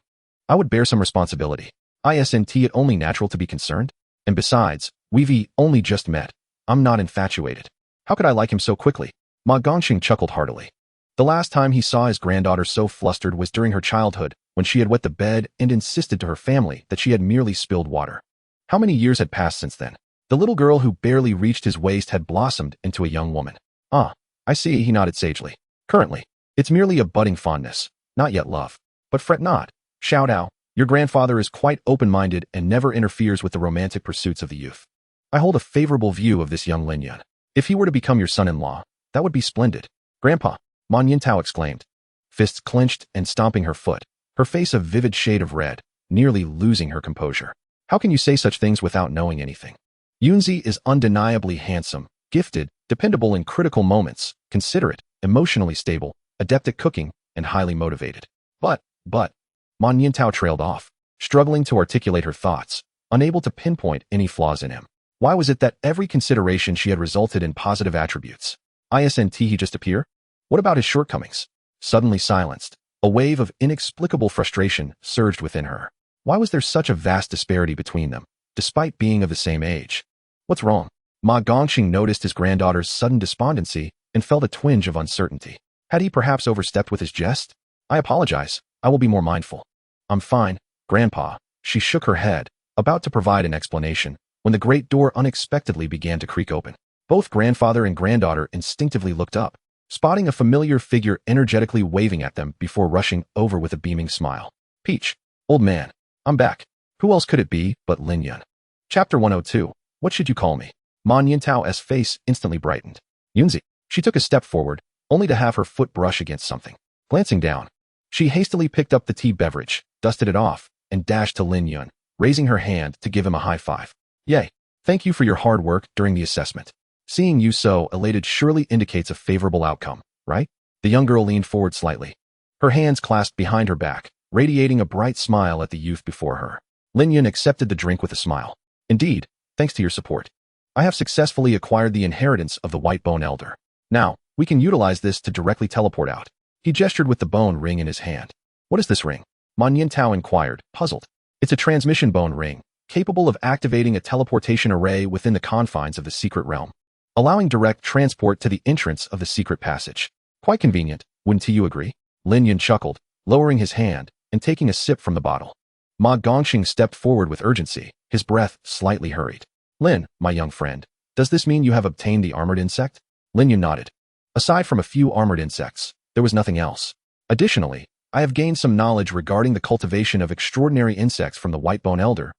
I would bear some responsibility. Isn't it only natural to be concerned? And besides, we've only just met. I'm not infatuated. How could I like him so quickly? Ma Gongsheng chuckled heartily. The last time he saw his granddaughter so flustered was during her childhood, when she had wet the bed and insisted to her family that she had merely spilled water. How many years had passed since then? The little girl who barely reached his waist had blossomed into a young woman. I see, he nodded sagely. Currently, it's merely a budding fondness, not yet love. But fret not, Xiaodao, your grandfather is quite open-minded and never interferes with the romantic pursuits of the youth. I hold a favorable view of this young Lin Yun. If he were to become your son-in-law, that would be splendid. Grandpa, Man Yintao exclaimed, fists clenched and stomping her foot, her face a vivid shade of red, nearly losing her composure. How can you say such things without knowing anything? Yunzi is undeniably handsome, gifted, dependable in critical moments, considerate, emotionally stable, adept at cooking, and highly motivated. But, Man Yintao trailed off, struggling to articulate her thoughts, unable to pinpoint any flaws in him. Why was it that every consideration she had resulted in positive attributes? Isn't he just appear? What about his shortcomings? Suddenly silenced, a wave of inexplicable frustration surged within her. Why was there such a vast disparity between them, despite being of the same age? What's wrong? Ma Gongsheng noticed his granddaughter's sudden despondency and felt a twinge of uncertainty. Had he perhaps overstepped with his jest? I apologize. I will be more mindful. I'm fine, Grandpa. She shook her head, about to provide an explanation, when the great door unexpectedly began to creak open. Both grandfather and granddaughter instinctively looked up, spotting a familiar figure energetically waving at them before rushing over with a beaming smile. Peach, old man, I'm back. Who else could it be but Lin Yun? Chapter 102. What should you call me? Man Yintao's face instantly brightened. Yunzi. She took a step forward, only to have her foot brush against something. Glancing down, She hastily picked up the tea beverage, dusted it off, and dashed to Lin Yun, raising her hand to give him a high five. Yay! Thank you for your hard work during the assessment. Seeing you so elated surely indicates a favorable outcome, right? The young girl leaned forward slightly, her hands clasped behind her back, radiating a bright smile at the youth before her. Lin Yun accepted the drink with a smile. Indeed, thanks to your support, I have successfully acquired the inheritance of the White Bone Elder. Now, we can utilize this to directly teleport out. He gestured with the bone ring in his hand. What is this ring? Man Yintao inquired, puzzled. It's a transmission bone ring, capable of activating a teleportation array within the confines of the secret realm, allowing direct transport to the entrance of the secret passage. Quite convenient, wouldn't you agree? Lin Yun chuckled, lowering his hand and taking a sip from the bottle. Ma Gongxing stepped forward with urgency, his breath slightly hurried. Lin, my young friend, does this mean you have obtained the armored insect? Lin Yun nodded. Aside from a few armored insects, there was nothing else. Additionally, I have gained some knowledge regarding the cultivation of extraordinary insects from the White Bone Elder,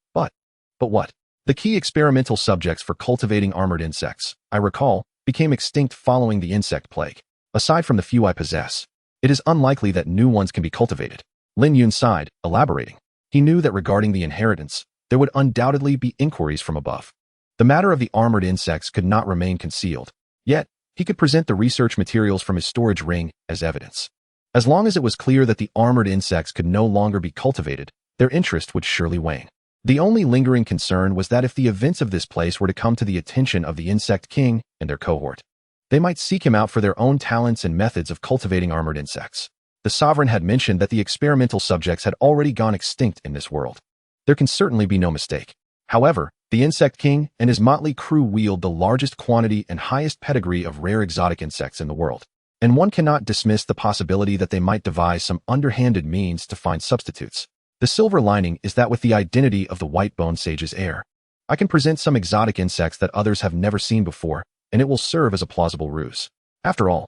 but what? The key experimental subjects for cultivating armored insects, I recall, became extinct following the insect plague. Aside from the few I possess, it is unlikely that new ones can be cultivated. Lin Yun sighed, elaborating. He knew that regarding the inheritance, there would undoubtedly be inquiries from above. The matter of the armored insects could not remain concealed, yet he could present the research materials from his storage ring as evidence. As long as it was clear that the armored insects could no longer be cultivated, their interest would surely wane. The only lingering concern was that if the events of this place were to come to the attention of the Insect King and their cohort, they might seek him out for their own talents and methods of cultivating armored insects. The sovereign had mentioned that the experimental subjects had already gone extinct in this world. There can certainly be no mistake. However, the Insect King and his motley crew wield the largest quantity and highest pedigree of rare exotic insects in the world, and one cannot dismiss the possibility that they might devise some underhanded means to find substitutes. The silver lining is that with the identity of the White Bone Sage's heir, I can present some exotic insects that others have never seen before, and it will serve as a plausible ruse. After all,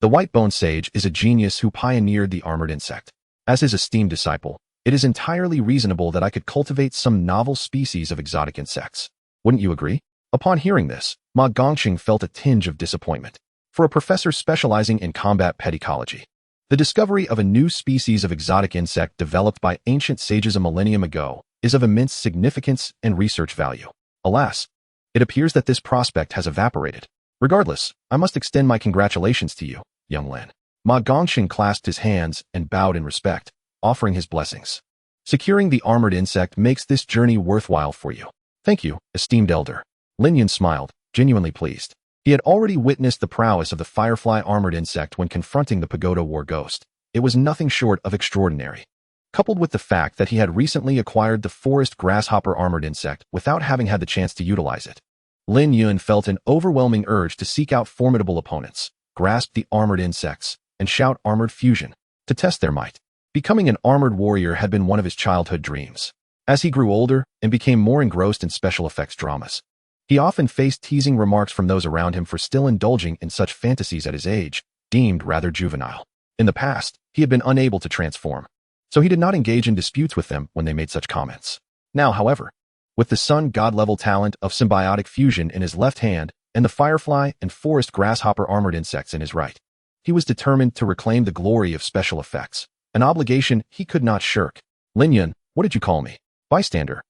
the White Bone Sage is a genius who pioneered the armored insect. As his esteemed disciple, it is entirely reasonable that I could cultivate some novel species of exotic insects. Wouldn't you agree? Upon hearing this, Ma Gongxing felt a tinge of disappointment. For a professor specializing in combat pedicology, the discovery of a new species of exotic insect developed by ancient sages a millennium ago is of immense significance and research value. Alas, it appears that this prospect has evaporated. Regardless, I must extend my congratulations to you, young Lin. Ma Gongxing clasped his hands and bowed in respect, offering his blessings. Securing the armored insect makes this journey worthwhile for you. Thank you, esteemed elder. Lin Yun smiled, genuinely pleased. He had already witnessed the prowess of the firefly armored insect when confronting the Pagoda War Ghost. It was nothing short of extraordinary. Coupled with the fact that he had recently acquired the forest grasshopper armored insect without having had the chance to utilize it, Lin Yun felt an overwhelming urge to seek out formidable opponents, grasp the armored insects, and shout armored fusion to test their might. Becoming an armored warrior had been one of his childhood dreams. As he grew older and became more engrossed in special effects dramas, he often faced teasing remarks from those around him for still indulging in such fantasies at his age, deemed rather juvenile. In the past, he had been unable to transform, so he did not engage in disputes with them when they made such comments. Now, however, with the sun god-level talent of symbiotic fusion in his left hand and the firefly and forest grasshopper armored insects in his right, he was determined to reclaim the glory of special effects, an obligation he could not shirk. Lin Yun, what did you call me? Bystander.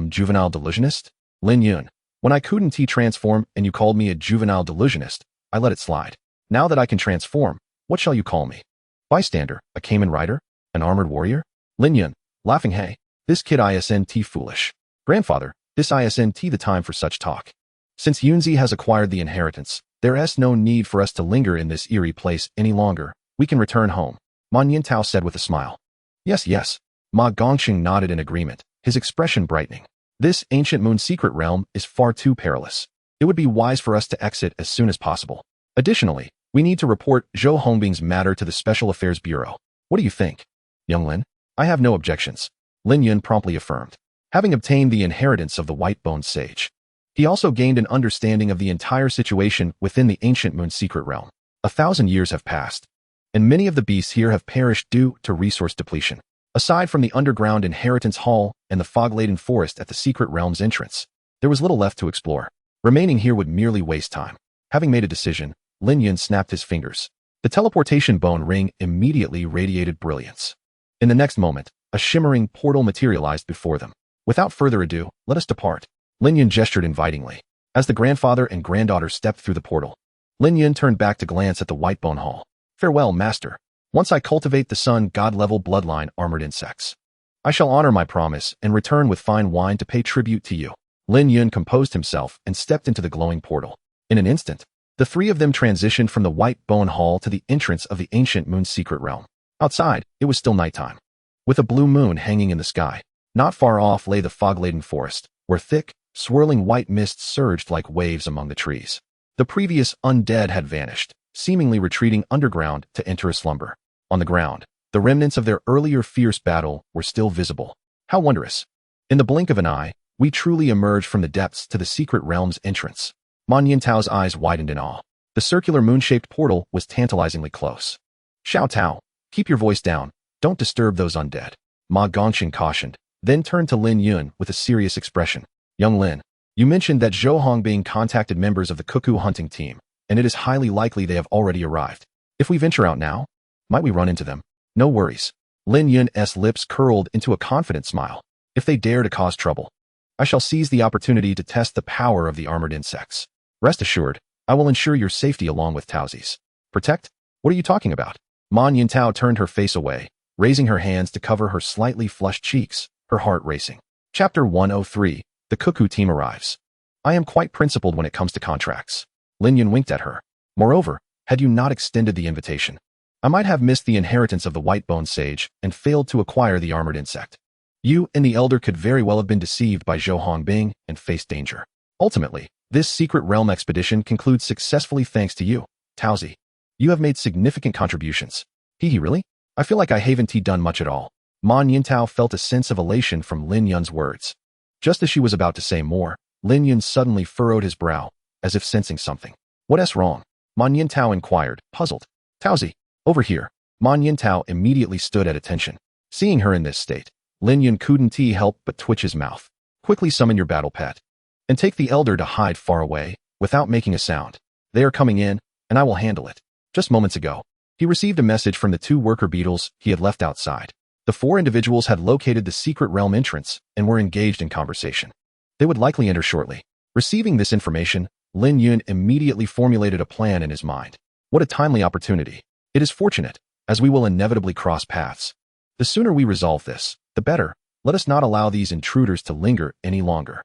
Juvenile delusionist? Lin Yun, when I couldn't transform and you called me a juvenile delusionist, I let it slide. Now that I can transform, what shall you call me? Bystander, a Cayman rider? An armored warrior? Lin Yun, laughing, hey, this kid isn't foolish. Grandfather, this isn't the time for such talk. Since Yunzi has acquired the inheritance, there is no need for us to linger in this eerie place any longer. We can return home, Man Yintao said with a smile. Yes. Ma Gongxing nodded in agreement, his expression brightening. This ancient moon secret realm is far too perilous. It would be wise for us to exit as soon as possible. Additionally, we need to report Zhou Hongbing's matter to the Special Affairs Bureau. What do you think? Young Lin? I have no objections, Lin Yun promptly affirmed. Having obtained the inheritance of the White Bone Sage, he also gained an understanding of the entire situation within the ancient moon secret realm. 1,000 years have passed, and many of the beasts here have perished due to resource depletion. Aside from the underground inheritance hall and the fog-laden forest at the secret realm's entrance, there was little left to explore. Remaining here would merely waste time. Having made a decision, Lin Yun snapped his fingers. The teleportation bone ring immediately radiated brilliance. In the next moment, a shimmering portal materialized before them. Without further ado, let us depart. Lin Yun gestured invitingly. As the grandfather and granddaughter stepped through the portal, Lin Yun turned back to glance at the white bone hall. Farewell, master. Once I cultivate the sun god-level bloodline armored insects, I shall honor my promise and return with fine wine to pay tribute to you. Lin Yun composed himself and stepped into the glowing portal. In an instant, the three of them transitioned from the white bone hall to the entrance of the ancient moon's secret realm. Outside, it was still nighttime, with a blue moon hanging in the sky. Not far off lay the fog-laden forest, where thick, swirling white mist surged like waves among the trees. The previous undead had vanished, seemingly retreating underground to enter a slumber. On the ground, the remnants of their earlier fierce battle were still visible. How wondrous! In the blink of an eye, we truly emerged from the depths to the secret realm's entrance. Man Yintao's eyes widened in awe. The circular moon-shaped portal was tantalizingly close. Xiao Tao, keep your voice down. Don't disturb those undead, Ma Gongxing cautioned, then turned to Lin Yun with a serious expression. Young Lin, you mentioned that Zhou Hongbing contacted members of the cuckoo hunting team, and it is highly likely they have already arrived. If we venture out now, might we run into them? No worries. Lin Yun's lips curled into a confident smile. If they dare to cause trouble, I shall seize the opportunity to test the power of the armored insects. Rest assured, I will ensure your safety along with Taozi's. Protect? What are you talking about? Man Yintao turned her face away, raising her hands to cover her slightly flushed cheeks, her heart racing. Chapter 103. The Cuckoo Team Arrives. I am quite principled when it comes to contracts. Lin Yun winked at her. Moreover, had you not extended the invitation, I might have missed the inheritance of the white-bone sage and failed to acquire the armored insect. You and the elder could very well have been deceived by Zhou Hongbing and faced danger. Ultimately, this secret realm expedition concludes successfully thanks to you, Taozi. You have made significant contributions. He really? I feel like I haven't done much at all. Man Yintao felt a sense of elation from Lin Yun's words. Just as she was about to say more, Lin Yun suddenly furrowed his brow, as if sensing something. What's wrong? Man Yintao inquired, puzzled. Taozi, over here. Man Yintao immediately stood at attention. Seeing her in this state, Lin Yun couldn't help but twitch his mouth. Quickly summon your battle pet, and take the elder to hide far away, without making a sound. They are coming in, and I will handle it. Just moments ago, he received a message from the two worker beetles he had left outside. The four individuals had located the secret realm entrance and were engaged in conversation. They would likely enter shortly. Receiving this information, Lin Yun immediately formulated a plan in his mind. What a timely opportunity. It is fortunate, as we will inevitably cross paths. The sooner we resolve this, the better. Let us not allow these intruders to linger any longer.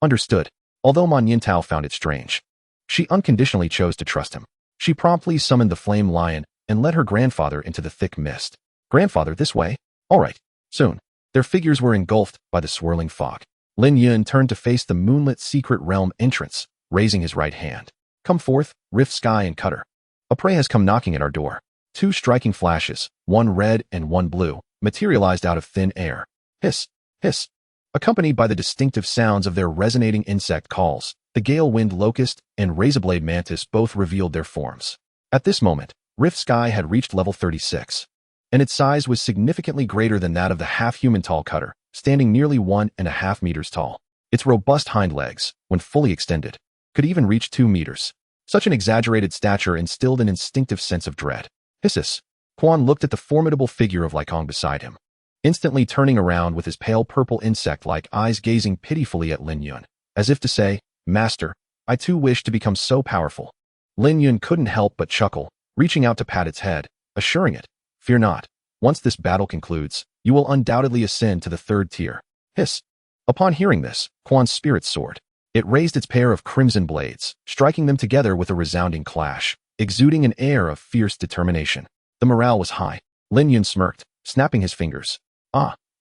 Understood. Although Man Yintao found it strange, she unconditionally chose to trust him. She promptly summoned the flame lion and led her grandfather into the thick mist. Grandfather, this way? All right. Soon, their figures were engulfed by the swirling fog. Lin Yun turned to face the moonlit secret realm entrance, raising his right hand. Come forth, Rift Sky and Cutter. A prey has come knocking at our door. Two striking flashes, one red and one blue, materialized out of thin air. Hiss, hiss. Accompanied by the distinctive sounds of their resonating insect calls, the gale-wind locust and razorblade mantis both revealed their forms. At this moment, Rift Sky had reached level 36, and its size was significantly greater than that of the half-human tall cutter, standing nearly 1.5 meters tall. Its robust hind legs, when fully extended, could even reach 2 meters. Such an exaggerated stature instilled an instinctive sense of dread. Hisses. Quan looked at the formidable figure of Lycong beside him, instantly turning around with his pale purple insect-like eyes gazing pitifully at Lin Yun, as if to say, Master, I too wish to become so powerful. Lin Yun couldn't help but chuckle, reaching out to pat its head, assuring it, fear not. Once this battle concludes, you will undoubtedly ascend to the 3rd tier. Hiss. Upon hearing this, Quan's spirit soared. It raised its pair of crimson blades, striking them together with a resounding clash, exuding an air of fierce determination. The morale was high. Lin Yun smirked, snapping his fingers.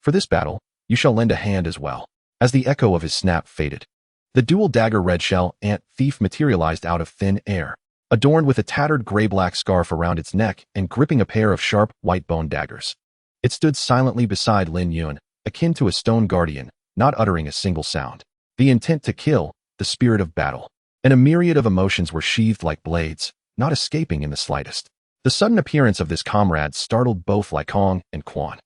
For this battle, you shall lend a hand as well. As the echo of his snap faded, the dual dagger red shell ant thief materialized out of thin air, adorned with a tattered gray-black scarf around its neck and gripping a pair of sharp, white-bone daggers. It stood silently beside Lin Yun, akin to a stone guardian, not uttering a single sound. The intent to kill, the spirit of battle, and a myriad of emotions were sheathed like blades, not escaping in the slightest. The sudden appearance of this comrade startled both Lycong and Quan.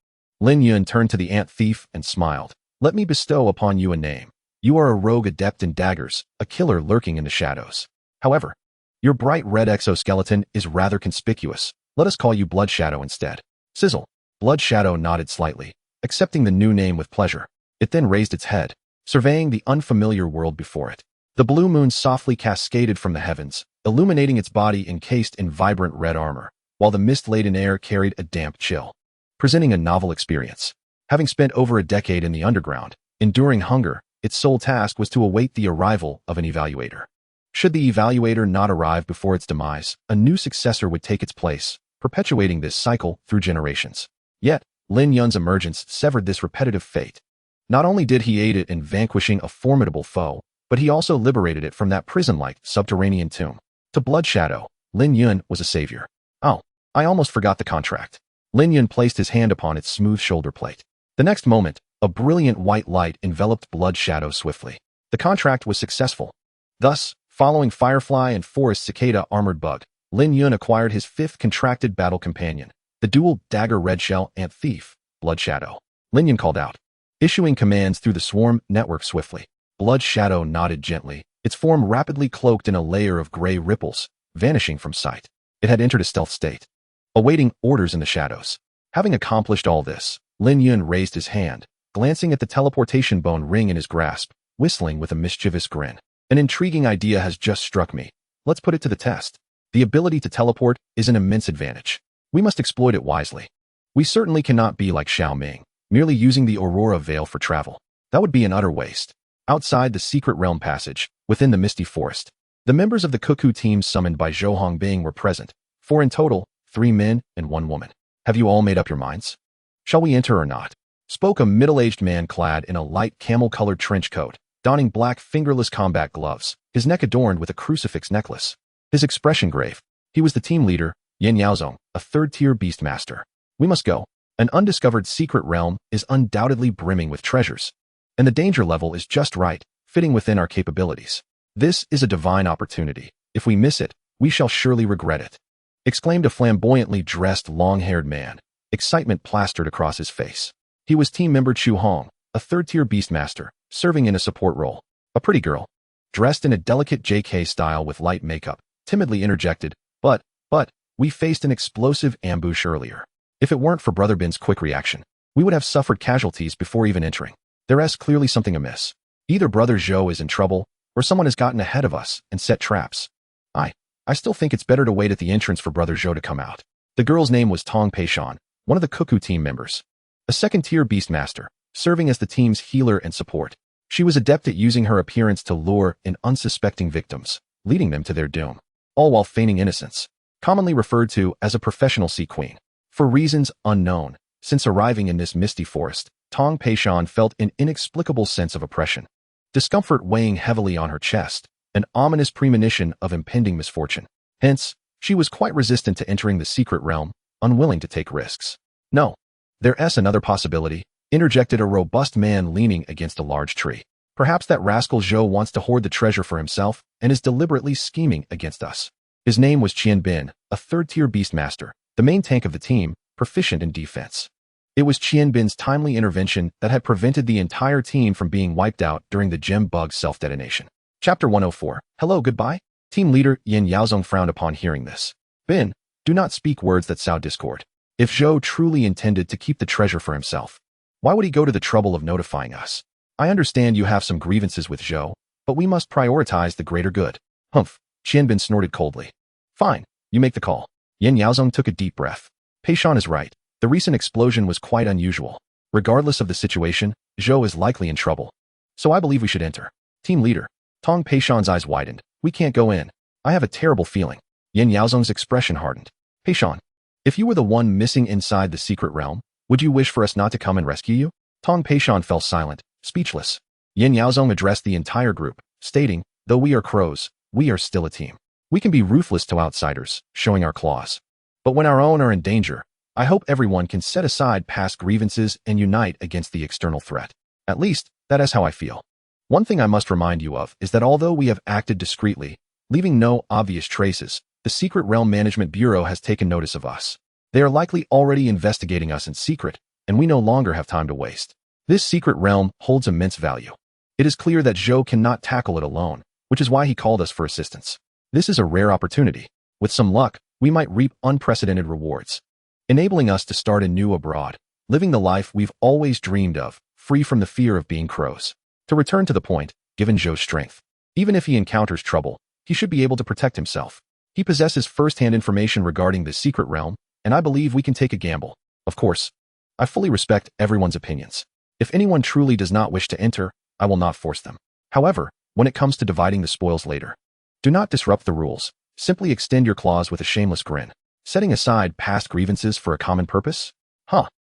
Lin Yun turned to the ant thief and smiled. Let me bestow upon you a name. You are a rogue adept in daggers, a killer lurking in the shadows. However, Your bright red exoskeleton is rather conspicuous. Let us call you Blood Shadow instead. Sizzle. Blood Shadow nodded slightly, accepting the new name with pleasure. It then raised its head, surveying the unfamiliar world before it. The blue moon softly cascaded from the heavens, illuminating its body encased in vibrant red armor, while the mist-laden air carried a damp chill, presenting a novel experience. Having spent over a decade in the underground, enduring hunger, its sole task was to await the arrival of an evaluator. Should the evaluator not arrive before its demise, a new successor would take its place, perpetuating this cycle through generations. Yet, Lin Yun's emergence severed this repetitive fate. Not only did he aid it in vanquishing a formidable foe, but he also liberated it from that prison-like subterranean tomb. To Blood Shadow, Lin Yun was a savior. Oh, I almost forgot the contract. Lin Yun placed his hand upon its smooth shoulder plate. The next moment, a brilliant white light enveloped Blood Shadow swiftly. The contract was successful. Thus, following Firefly and Forest Cicada Armored Bug, Lin Yun acquired his fifth contracted battle companion, the dual dagger Redshell Ant Thief, Blood Shadow. Lin Yun called out, issuing commands through the swarm network swiftly. Blood Shadow nodded gently, its form rapidly cloaked in a layer of gray ripples, vanishing from sight. It had entered a stealth state, awaiting orders in the shadows. Having accomplished all this, Lin Yun raised his hand, glancing at the teleportation bone ring in his grasp, whistling with a mischievous grin. An intriguing idea has just struck me. Let's put it to the test. The ability to teleport is an immense advantage. We must exploit it wisely. We certainly cannot be like Xiao Ming, merely using the Aurora Veil for travel. That would be an utter waste. Outside the secret realm passage, within the misty forest, the members of the Cuckoo team summoned by Zhou Hongbing were present, 4 in total, 3 men and 1 woman. Have you all made up your minds? Shall we enter or not? Spoke a middle-aged man clad in a light camel-colored trench coat, donning black fingerless combat gloves, his neck adorned with a crucifix necklace. His expression grave. He was the team leader, Yin Yaozong, a third-tier beast master. We must go. An undiscovered secret realm is undoubtedly brimming with treasures, and the danger level is just right, fitting within our capabilities. This is a divine opportunity. If we miss it, we shall surely regret it, exclaimed a flamboyantly dressed long-haired man, excitement plastered across his face. He was team member Chu Hong, a third-tier beastmaster, serving in a support role. A pretty girl, dressed in a delicate JK style with light makeup, timidly interjected, but, we faced an explosive ambush earlier. If it weren't for Brother Bin's quick reaction, we would have suffered casualties before even entering. There's clearly something amiss. Either Brother Zhou is in trouble, or someone has gotten ahead of us and set traps. I still think it's better to wait at the entrance for Brother Zhou to come out. The girl's name was Tong Peishan, one of the Cuckoo team members. A second-tier beastmaster, serving as the team's healer and support. She was adept at using her appearance to lure in unsuspecting victims, leading them to their doom, all while feigning innocence. Commonly referred to as a professional sea queen. For reasons unknown, since arriving in this misty forest, Tong Peishan felt an inexplicable sense of oppression. Discomfort weighing heavily on her chest, an ominous premonition of impending misfortune. Hence, she was quite resistant to entering the secret realm, unwilling to take risks. No. There's another possibility, interjected a robust man leaning against a large tree. Perhaps that rascal Zhou wants to hoard the treasure for himself and is deliberately scheming against us. His name was Qian Bin, a third-tier beastmaster, the main tank of the team, proficient in defense. It was Qian Bin's timely intervention that had prevented the entire team from being wiped out during the gem bug self-detonation. Chapter 104. Hello, goodbye? Team leader Yin Yaozong frowned upon hearing this. Bin, do not speak words that sow discord. If Zhou truly intended to keep the treasure for himself, why would he go to the trouble of notifying us? I understand you have some grievances with Zhou, but we must prioritize the greater good. Humph, Qian Bin snorted coldly. Fine, you make the call. Yin Yaozong took a deep breath. Peishan is right. The recent explosion was quite unusual. Regardless of the situation, Zhou is likely in trouble. So I believe we should enter. Team leader. Tong Peishan's eyes widened. We can't go in. I have a terrible feeling. Yin Yaozong's expression hardened. Peishan, if you were the one missing inside the secret realm, would you wish for us not to come and rescue you? Tong Peishan fell silent, speechless. Yin Yaozong addressed the entire group, stating, though we are crows, we are still a team. We can be ruthless to outsiders, showing our claws. But when our own are in danger, I hope everyone can set aside past grievances and unite against the external threat. At least, that is how I feel. One thing I must remind you of is that although we have acted discreetly, leaving no obvious traces, the Secret Realm Management Bureau has taken notice of us. They are likely already investigating us in secret, and we no longer have time to waste. This secret realm holds immense value. It is clear that Zhou cannot tackle it alone, which is why he called us for assistance. This is a rare opportunity. With some luck, we might reap unprecedented rewards, enabling us to start anew abroad, living the life we've always dreamed of, free from the fear of being crows. To return to the point, given Zhou's strength, even if he encounters trouble, he should be able to protect himself. He possesses first-hand information regarding the secret realm, and I believe we can take a gamble. Of course, I fully respect everyone's opinions. If anyone truly does not wish to enter, I will not force them. However, when it comes to dividing the spoils later, do not disrupt the rules. Simply extend your claws with a shameless grin, setting aside past grievances for a common purpose?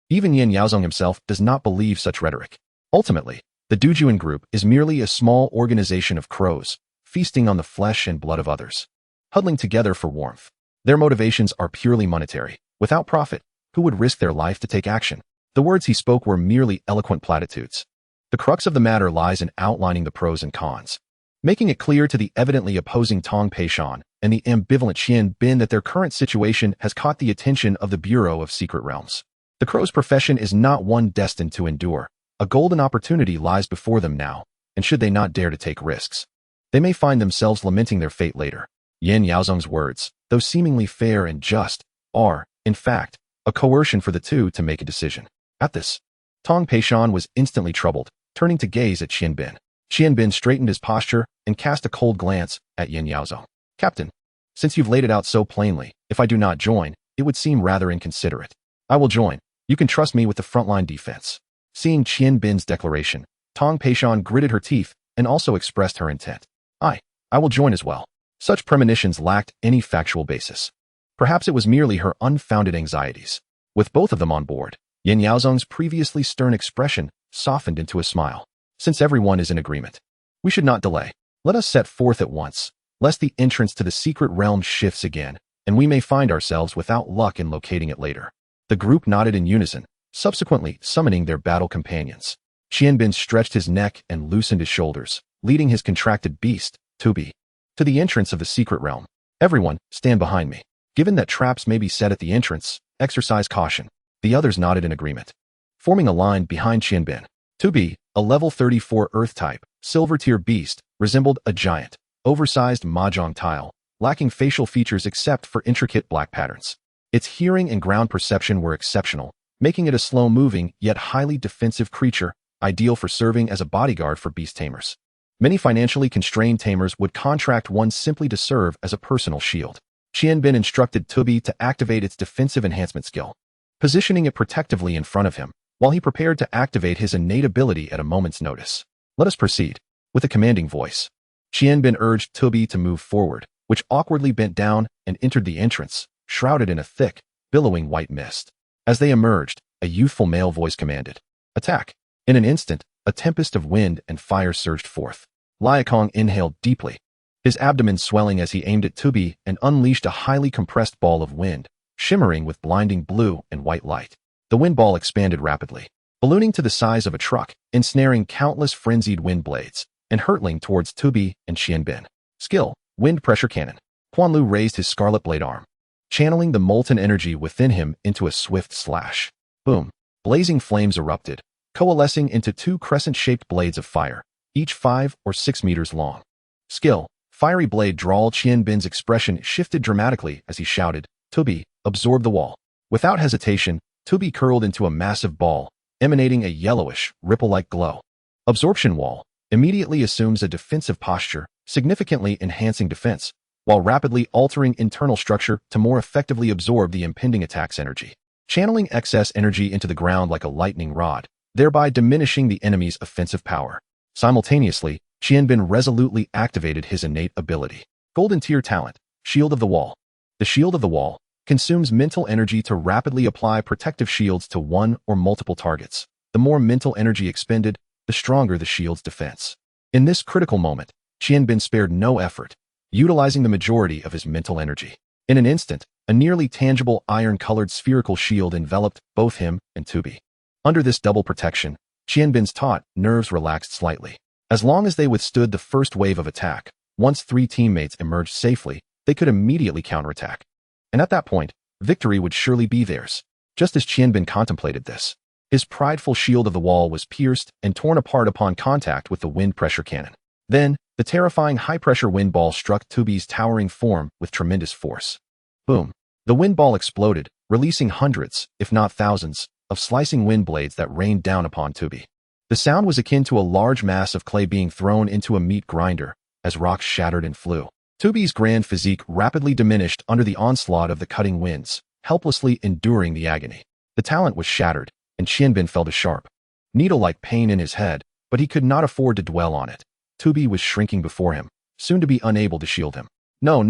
Even Yin Yaozong himself does not believe such rhetoric. Ultimately, the Dujuan group is merely a small organization of crows, feasting on the flesh and blood of others, huddling together for warmth. Their motivations are purely monetary. Without profit, who would risk their life to take action? The words he spoke were merely eloquent platitudes. The crux of the matter lies in outlining the pros and cons, making it clear to the evidently opposing Tong Peishan and the ambivalent Qian Bin that their current situation has caught the attention of the Bureau of Secret Realms. The crow's profession is not one destined to endure. A golden opportunity lies before them now, and should they not dare to take risks, they may find themselves lamenting their fate later. Yin Yaozong's words, though seemingly fair and just, are, in fact, a coercion for the two to make a decision. At this, Tong Peishan was instantly troubled, turning to gaze at Qian Bin. Qian Bin straightened his posture and cast a cold glance at Yin Yaozong. Captain, since you've laid it out so plainly, if I do not join, it would seem rather inconsiderate. I will join. You can trust me with the frontline defense. Seeing Qian Bin's declaration, Tong Peishan gritted her teeth and also expressed her intent. I will join as well. Such premonitions lacked any factual basis. Perhaps it was merely her unfounded anxieties. With both of them on board, Yin Yaozong's previously stern expression softened into a smile. Since everyone is in agreement, we should not delay. Let us set forth at once, lest the entrance to the secret realm shifts again, and we may find ourselves without luck in locating it later. The group nodded in unison, subsequently summoning their battle companions. Qian Bin stretched his neck and loosened his shoulders, leading his contracted beast, Tubi, to the entrance of the secret realm. Everyone, stand behind me. Given that traps may be set at the entrance, exercise caution. The others nodded in agreement, forming a line behind Qian Bin. Tubi, a level 34 Earth-type, silver-tier beast, resembled a giant, oversized mahjong tile, lacking facial features except for intricate black patterns. Its hearing and ground perception were exceptional, making it a slow-moving yet highly defensive creature, ideal for serving as a bodyguard for beast tamers. Many financially constrained tamers would contract one simply to serve as a personal shield. Qian Bin instructed Tubi to activate its defensive enhancement skill, positioning it protectively in front of him, while he prepared to activate his innate ability at a moment's notice. Let us proceed. With a commanding voice, Qian Bin urged Tubi to move forward, which awkwardly bent down and entered the entrance, shrouded in a thick, billowing white mist. As they emerged, a youthful male voice commanded, "Attack!" In an instant, a tempest of wind and fire surged forth. Liakong inhaled deeply, his abdomen swelling as he aimed at Tubi and unleashed a highly compressed ball of wind, shimmering with blinding blue and white light. The wind ball expanded rapidly, ballooning to the size of a truck, ensnaring countless frenzied wind blades, and hurtling towards Tubi and Qian Bin. Skill, Wind Pressure Cannon. Quanlu raised his scarlet blade arm, channeling the molten energy within him into a swift slash. Boom! Blazing flames erupted, coalescing into two crescent-shaped blades of fire, each 5 or 6 meters long. Skill, Fiery Blade Drawl. Qian Bin's expression shifted dramatically as he shouted, "Tubi, absorb the wall." Without hesitation, Tubi curled into a massive ball, emanating a yellowish, ripple-like glow. Absorption Wall immediately assumes a defensive posture, significantly enhancing defense, while rapidly altering internal structure to more effectively absorb the impending attack's energy, channeling excess energy into the ground like a lightning rod, thereby diminishing the enemy's offensive power. Simultaneously, Qian Bin resolutely activated his innate ability. Golden Tier Talent, Shield of the Wall. The Shield of the Wall consumes mental energy to rapidly apply protective shields to one or multiple targets. The more mental energy expended, the stronger the shield's defense. In this critical moment, Qian Bin spared no effort, utilizing the majority of his mental energy. In an instant, a nearly tangible iron-colored spherical shield enveloped both him and Tubi. Under this double protection, Qian Bin's taut nerves relaxed slightly. As long as they withstood the first wave of attack, once 3 teammates emerged safely, they could immediately counterattack. And at that point, victory would surely be theirs. Just as Qian Bin contemplated this, his prideful shield of the wall was pierced and torn apart upon contact with the wind pressure cannon. Then, The terrifying high-pressure wind ball struck Tubi's towering form with tremendous force. Boom. The wind ball exploded, releasing hundreds, if not thousands, of slicing wind blades that rained down upon Tubi. The sound was akin to a large mass of clay being thrown into a meat grinder, as rocks shattered and flew. Tubi's grand physique rapidly diminished under the onslaught of the cutting winds, helplessly enduring the agony. The talent was shattered, and Qianbin felt a sharp, needle-like pain in his head, but he could not afford to dwell on it. Tubi was shrinking before him, soon to be unable to shield him. No.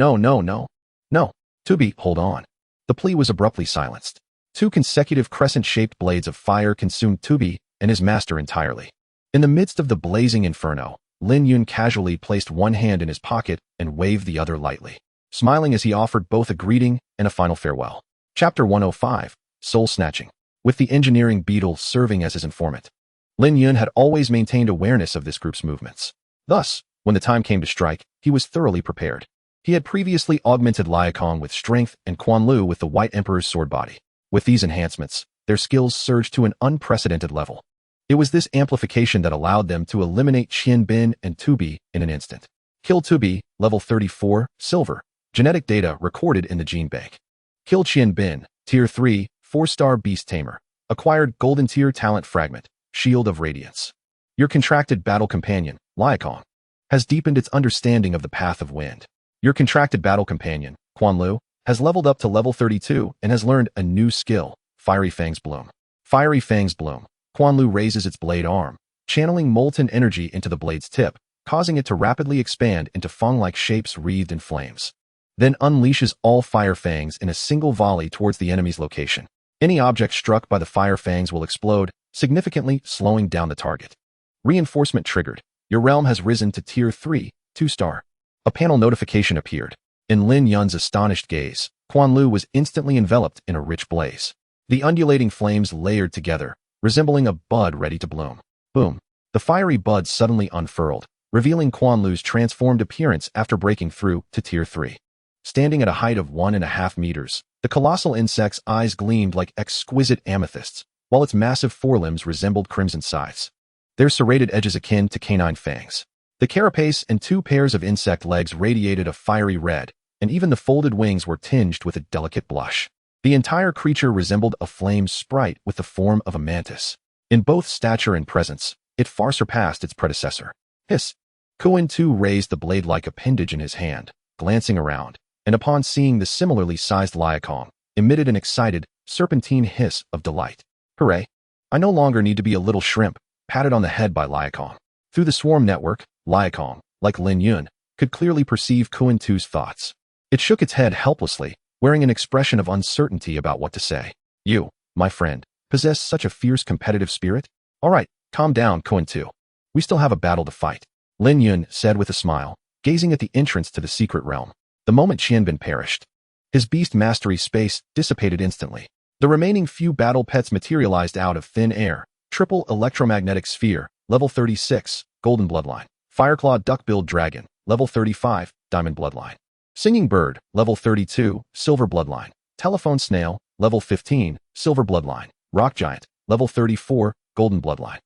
Tubi, hold on. The plea was abruptly silenced. 2 consecutive crescent-shaped blades of fire consumed Tubi and his master entirely. In the midst of the blazing inferno, Lin Yun casually placed one hand in his pocket and waved the other lightly, smiling as he offered both a greeting and a final farewell. Chapter 105, Soul Snatching. With the engineering beetle serving as his informant, Lin Yun had always maintained awareness of this group's movements. Thus, when the time came to strike, he was thoroughly prepared. He had previously augmented Liakong with strength and Quan Lu with the White Emperor's sword body. With these enhancements, their skills surged to an unprecedented level. It was this amplification that allowed them to eliminate Qianbin and Tubi in an instant. Kill Tubi, level 34, silver. Genetic data recorded in the gene bank. Kill Qianbin, tier 3, 4-star beast tamer. Acquired golden tier talent fragment, shield of radiance. Your contracted battle companion, Liakong, has deepened its understanding of the path of wind. Your contracted battle companion, Quan Lu, has leveled up to level 32 and has learned a new skill, Fiery Fang's Bloom. Fiery Fang's Bloom. Quan Lu raises its blade arm, channeling molten energy into the blade's tip, causing it to rapidly expand into fang-like shapes wreathed in flames. Then unleashes all fire fangs in a single volley towards the enemy's location. Any object struck by the fire fangs will explode, significantly slowing down the target. Reinforcement triggered. Your realm has risen to tier 3, 2-star. A panel notification appeared. In Lin Yun's astonished gaze, Quan Lu was instantly enveloped in a rich blaze. The undulating flames layered together, resembling a bud ready to bloom. Boom. The fiery bud suddenly unfurled, revealing Quan Lu's transformed appearance after breaking through to tier 3. Standing at a height of 1.5 meters, the colossal insect's eyes gleamed like exquisite amethysts, while its massive forelimbs resembled crimson scythes. Their serrated edges akin to canine fangs. The carapace and 2 pairs of insect legs radiated a fiery red, and even the folded wings were tinged with a delicate blush. The entire creature resembled a flame sprite with the form of a mantis. In both stature and presence, it far surpassed its predecessor. Hiss! Kuan too raised the blade-like appendage in his hand, glancing around, and upon seeing the similarly sized Liakong, emitted an excited, serpentine hiss of delight. Hooray! I no longer need to be a little shrimp, patted on the head by Liakong. Through the swarm network, Liakong, like Lin Yun, could clearly perceive Kuan too's thoughts. It shook its head helplessly, wearing an expression of uncertainty about what to say. You, my friend, possess such a fierce competitive spirit? All right, calm down, Kuan tu. We still have a battle to fight. Lin Yun said with a smile, gazing at the entrance to the secret realm. The moment Qianbin perished, his beast mastery space dissipated instantly. The remaining few battle pets materialized out of thin air. Triple electromagnetic sphere, level 36, golden bloodline. Fireclaw duck-billed dragon, level 35, diamond bloodline. Singing bird, level 32, silver bloodline. Telephone snail, level 15, silver bloodline. Rock giant, level 34, golden bloodline.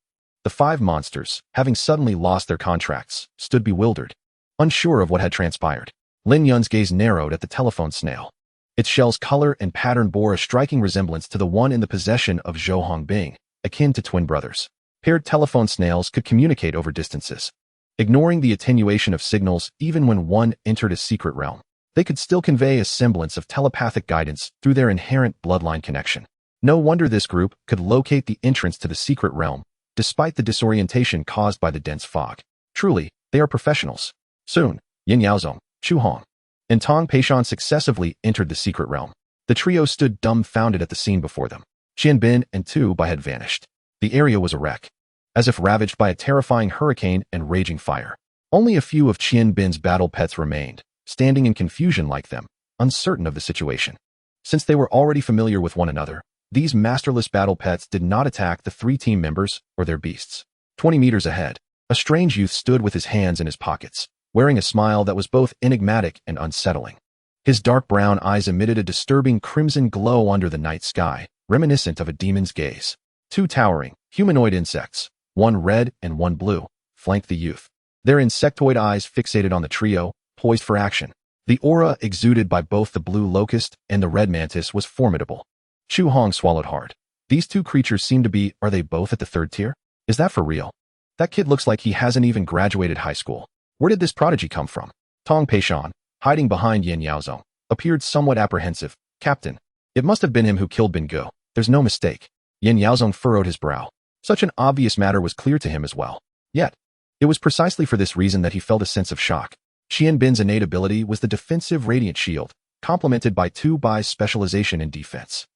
The 5 monsters, having suddenly lost their contracts, stood bewildered, unsure of what had transpired. Lin Yun's gaze narrowed at the telephone snail. Its shell's color and pattern bore a striking resemblance to the one in the possession of Zhou Hongbing, akin to twin brothers. Paired telephone snails could communicate over distances. Ignoring the attenuation of signals even when one entered a secret realm, they could still convey a semblance of telepathic guidance through their inherent bloodline connection. No wonder this group could locate the entrance to the secret realm, despite the disorientation caused by the dense fog. Truly, they are professionals. Soon, Yin Yaozong, Chu Hong, and Tong Peishan successively entered the secret realm. The trio stood dumbfounded at the scene before them. Qianbin and Tu Bai had vanished. The area was a wreck, as if ravaged by a terrifying hurricane and raging fire. Only a few of Qianbin's battle pets remained, standing in confusion like them, uncertain of the situation. Since they were already familiar with one another, these masterless battle pets did not attack the 3 team members or their beasts. 20 meters ahead, a strange youth stood with his hands in his pockets, wearing a smile that was both enigmatic and unsettling. His dark brown eyes emitted a disturbing crimson glow under the night sky, reminiscent of a demon's gaze. 2 towering, humanoid insects, one red and one blue, flanked the youth. their insectoid eyes fixated on the trio, poised for action. The aura exuded by both the blue locust and the red mantis was formidable. Chu Hong swallowed hard. These two creatures seem to be, are they both at the third tier? Is that for real? That kid looks like he hasn't even graduated high school. Where did this prodigy come from? Tong Peishan, hiding behind Yin Yaozong, appeared somewhat apprehensive. Captain, it must have been him who killed Bin Ge. There's no mistake. Yin Yaozong furrowed his brow. Such an obvious matter was clear to him as well. Yet, it was precisely for this reason that he felt a sense of shock. Qian Bin's innate ability was the defensive radiant shield, complemented by Tu Bai's specialization in defense.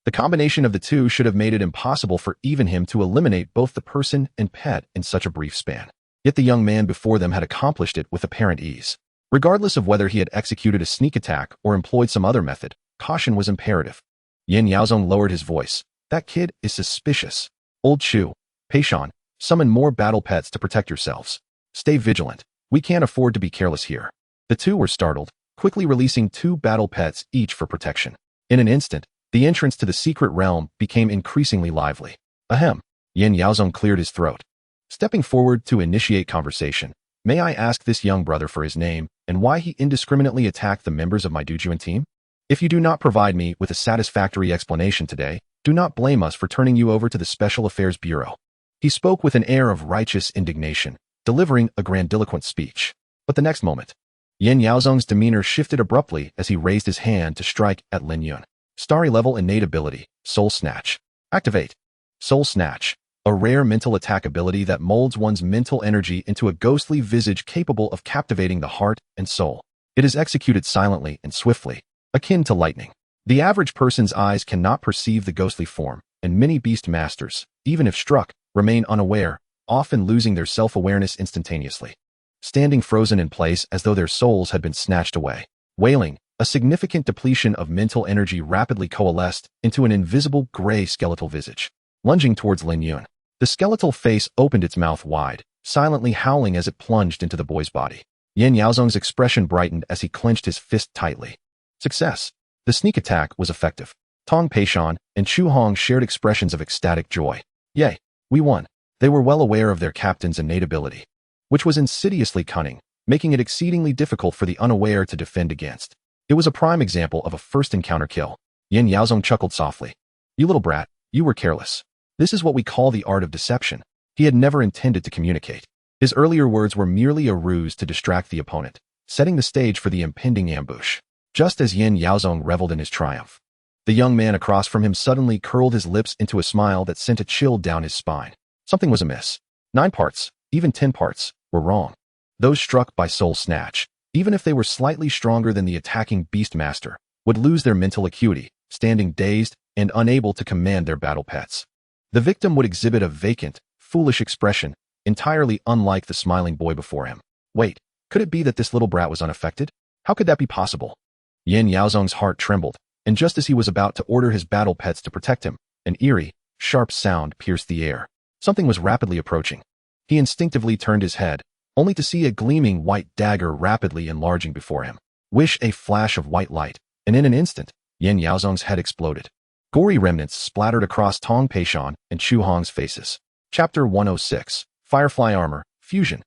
The combination of the two should have made it impossible for even him to eliminate both the person and pet in such a brief span. Yet the young man before them had accomplished it with apparent ease. Regardless of whether he had executed a sneak attack or employed some other method, caution was imperative. Yin Yaozong lowered his voice. That kid is suspicious. Old Chu, Peishan, summon more battle pets to protect yourselves. Stay vigilant. We can't afford to be careless here. The two were startled, quickly releasing 2 battle pets each for protection. In an instant, the entrance to the secret realm became increasingly lively. Ahem. Yin Yaozong cleared his throat. Stepping forward to initiate conversation, may I ask this young brother for his name and why he indiscriminately attacked the members of my Digimon team? If you do not provide me with a satisfactory explanation today, do not blame us for turning you over to the Special Affairs Bureau. He spoke with an air of righteous indignation, delivering a grandiloquent speech. But the next moment, Yin Yaozong's demeanor shifted abruptly as he raised his hand to strike at Lin Yun. Starry level innate ability, Soul Snatch. Activate. Soul Snatch, a rare mental attack ability that molds one's mental energy into a ghostly visage capable of captivating the heart and soul. It is executed silently and swiftly, akin to lightning. The average person's eyes cannot perceive the ghostly form, and many beast masters, even if struck, remain unaware, often losing their self-awareness instantaneously, standing frozen in place as though their souls had been snatched away. Wailing, a significant depletion of mental energy rapidly coalesced into an invisible gray skeletal visage. Lunging towards Lin Yun, the skeletal face opened its mouth wide, silently howling as it plunged into the boy's body. Yin Yaozong's expression brightened as he clenched his fist tightly. Success. The sneak attack was effective. Tong Peishan and Chu Hong shared expressions of ecstatic joy. Yay, we won. They were well aware of their captain's innate ability, which was insidiously cunning, making it exceedingly difficult for the unaware to defend against. It was a prime example of a first encounter kill. Yin Yaozong chuckled softly. You little brat, you were careless. This is what we call the art of deception. He had never intended to communicate. His earlier words were merely a ruse to distract the opponent, setting the stage for the impending ambush. Just as Yin Yaozong reveled in his triumph, the young man across from him suddenly curled his lips into a smile that sent a chill down his spine. Something was amiss. 9 parts, even 10 parts, were wrong. Those struck by Soul Snatch, even if they were slightly stronger than the attacking Beast Master, would lose their mental acuity, standing dazed and unable to command their battle pets. The victim would exhibit a vacant, foolish expression, entirely unlike the smiling boy before him. Wait, could it be that this little brat was unaffected? How could that be possible? Yin Yaozong's heart trembled, and just as he was about to order his battle pets to protect him, an eerie, sharp sound pierced the air. Something was rapidly approaching. He instinctively turned his head, only to see a gleaming white dagger rapidly enlarging before him. Wish a flash of white light, and in an instant, Yin Yaozong's head exploded. Gory remnants splattered across Tong Peishan and Chu Hong's faces. Chapter 106, Firefly Armor, Fusion.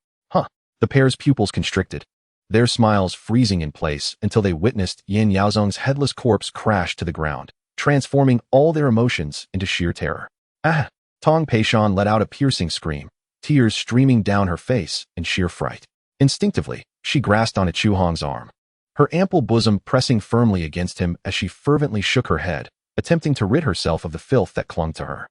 The pair's pupils constricted, their smiles freezing in place until they witnessed Yin Yaozong's headless corpse crash to the ground, transforming all their emotions into sheer terror. Ah! Tong Peishan let out a piercing scream, tears streaming down her face in sheer fright. Instinctively, she grasped onto Chu Hong's arm, her ample bosom pressing firmly against him as she fervently shook her head, attempting to rid herself of the filth that clung to her.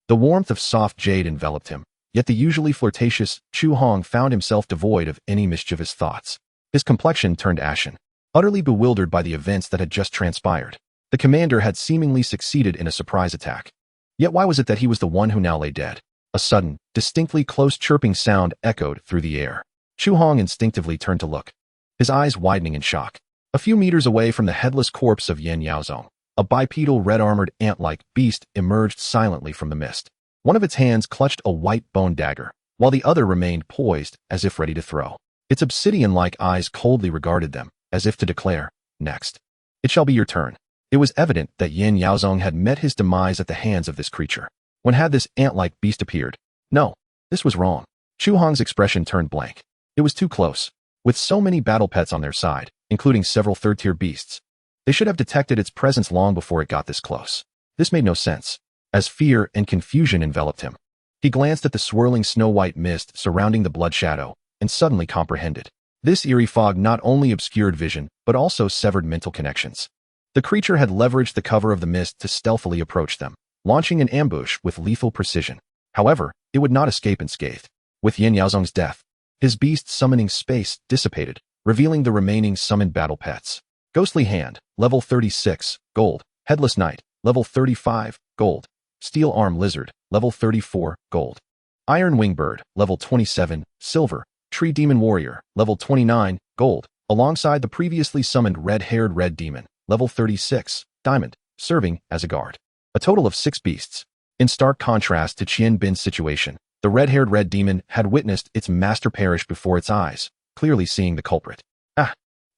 The warmth of soft jade enveloped him, yet the usually flirtatious Chu Hong found himself devoid of any mischievous thoughts. His complexion turned ashen, utterly bewildered by the events that had just transpired. The commander had seemingly succeeded in a surprise attack. Yet why was it that he was the one who now lay dead? A sudden, distinctly close chirping sound echoed through the air. Chu Hong instinctively turned to look, his eyes widening in shock. A few meters away from the headless corpse of Yin Yaozong, a bipedal red-armored ant-like beast emerged silently from the mist. One of its hands clutched a white bone dagger, while the other remained poised as if ready to throw. Its obsidian-like eyes coldly regarded them, as if to declare, "Next. It shall be your turn." It was evident that Yin Yaozong had met his demise at the hands of this creature. When had this ant-like beast appeared? No, this was wrong. Chu Hong's expression turned blank. It was too close. With so many battle pets on their side, including several third-tier beasts, they should have detected its presence long before it got this close. This made no sense, as fear and confusion enveloped him. He glanced at the swirling snow-white mist surrounding the blood shadow and suddenly comprehended. This eerie fog not only obscured vision, but also severed mental connections. The creature had leveraged the cover of the mist to stealthily approach them, launching an ambush with lethal precision. However, it would not escape unscathed. With Yin Yaozong's death, his beast summoning space dissipated, revealing the remaining summoned battle pets. Ghostly Hand, level 36, gold. Headless Knight, level 35, gold. Steel Arm Lizard, level 34, gold. Iron Wing Bird, level 27, silver. Tree Demon Warrior, level 29, gold, alongside the previously summoned red-haired Red Demon, level 36, diamond, serving as a guard. A total of 6 beasts. In stark contrast to Qian Bin's situation, the red-haired Red Demon had witnessed its master perish before its eyes, clearly seeing the culprit.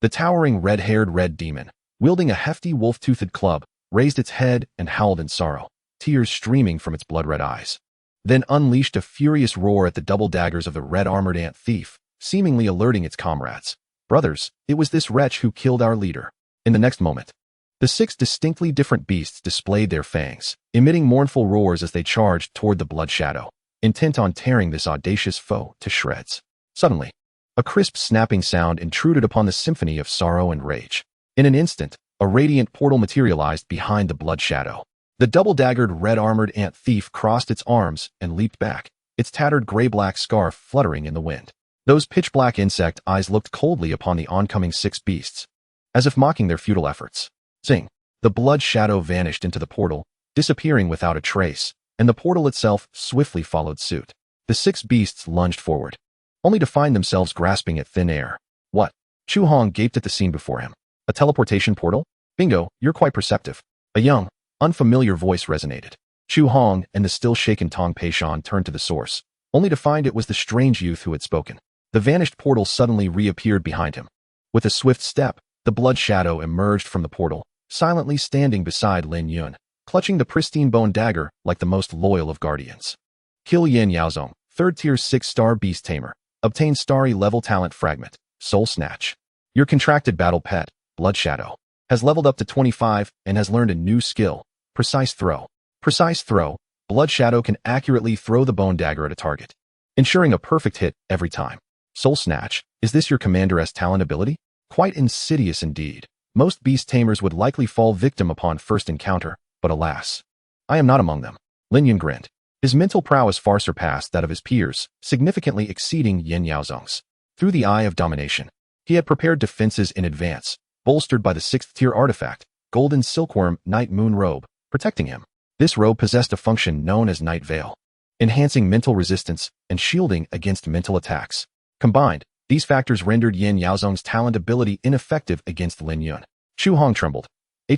The towering red-haired Red Demon, wielding a hefty wolf-toothed club, raised its head and howled in sorrow, tears streaming from its blood-red eyes. Then unleashed a furious roar at the double daggers of the red-armored ant thief, seemingly alerting its comrades. Brothers, it was this wretch who killed our leader. In the next moment, the 6 distinctly different beasts displayed their fangs, emitting mournful roars as they charged toward the blood shadow, intent on tearing this audacious foe to shreds. Suddenly, a crisp snapping sound intruded upon the symphony of sorrow and rage. In an instant, a radiant portal materialized behind the blood shadow. The double-daggered red-armored ant thief crossed its arms and leaped back, its tattered gray-black scarf fluttering in the wind. Those pitch-black insect eyes looked coldly upon the oncoming 6 beasts, as if mocking their futile efforts. Zing! The blood shadow vanished into the portal, disappearing without a trace, and the portal itself swiftly followed suit. The 6 beasts lunged forward, only to find themselves grasping at thin air. What? Chu Hong gaped at the scene before him. A teleportation portal? Bingo, you're quite perceptive. A young, unfamiliar voice resonated. Chu Hong and the still-shaken Tong Peishan turned to the source, only to find it was the strange youth who had spoken. The vanished portal suddenly reappeared behind him. With a swift step, the blood shadow emerged from the portal, silently standing beside Lin Yun, clutching the pristine bone dagger like the most loyal of guardians. Kill Yin Yaozong, 3rd tier 6-star beast tamer. Obtain starry level talent fragment, Soul Snatch. Your contracted battle pet, Blood Shadow, has leveled up to 25 and has learned a new skill, Precise Throw. Precise Throw, Blood Shadow can accurately throw the bone dagger at a target, ensuring a perfect hit every time. Soul Snatch, is this your commander's talent ability? Quite insidious indeed. Most beast tamers would likely fall victim upon first encounter, but alas, I am not among them. Lin Yun grinned. His mental prowess far surpassed that of his peers, significantly exceeding Yin Yaozong's. Through the eye of domination, he had prepared defenses in advance, bolstered by the 6th-tier artifact, Golden Silkworm Night Moon Robe, protecting him. This robe possessed a function known as Night Veil, enhancing mental resistance and shielding against mental attacks. Combined, these factors rendered Yin Yaozong's talent ability ineffective against Lin Yun. Chu Hong trembled.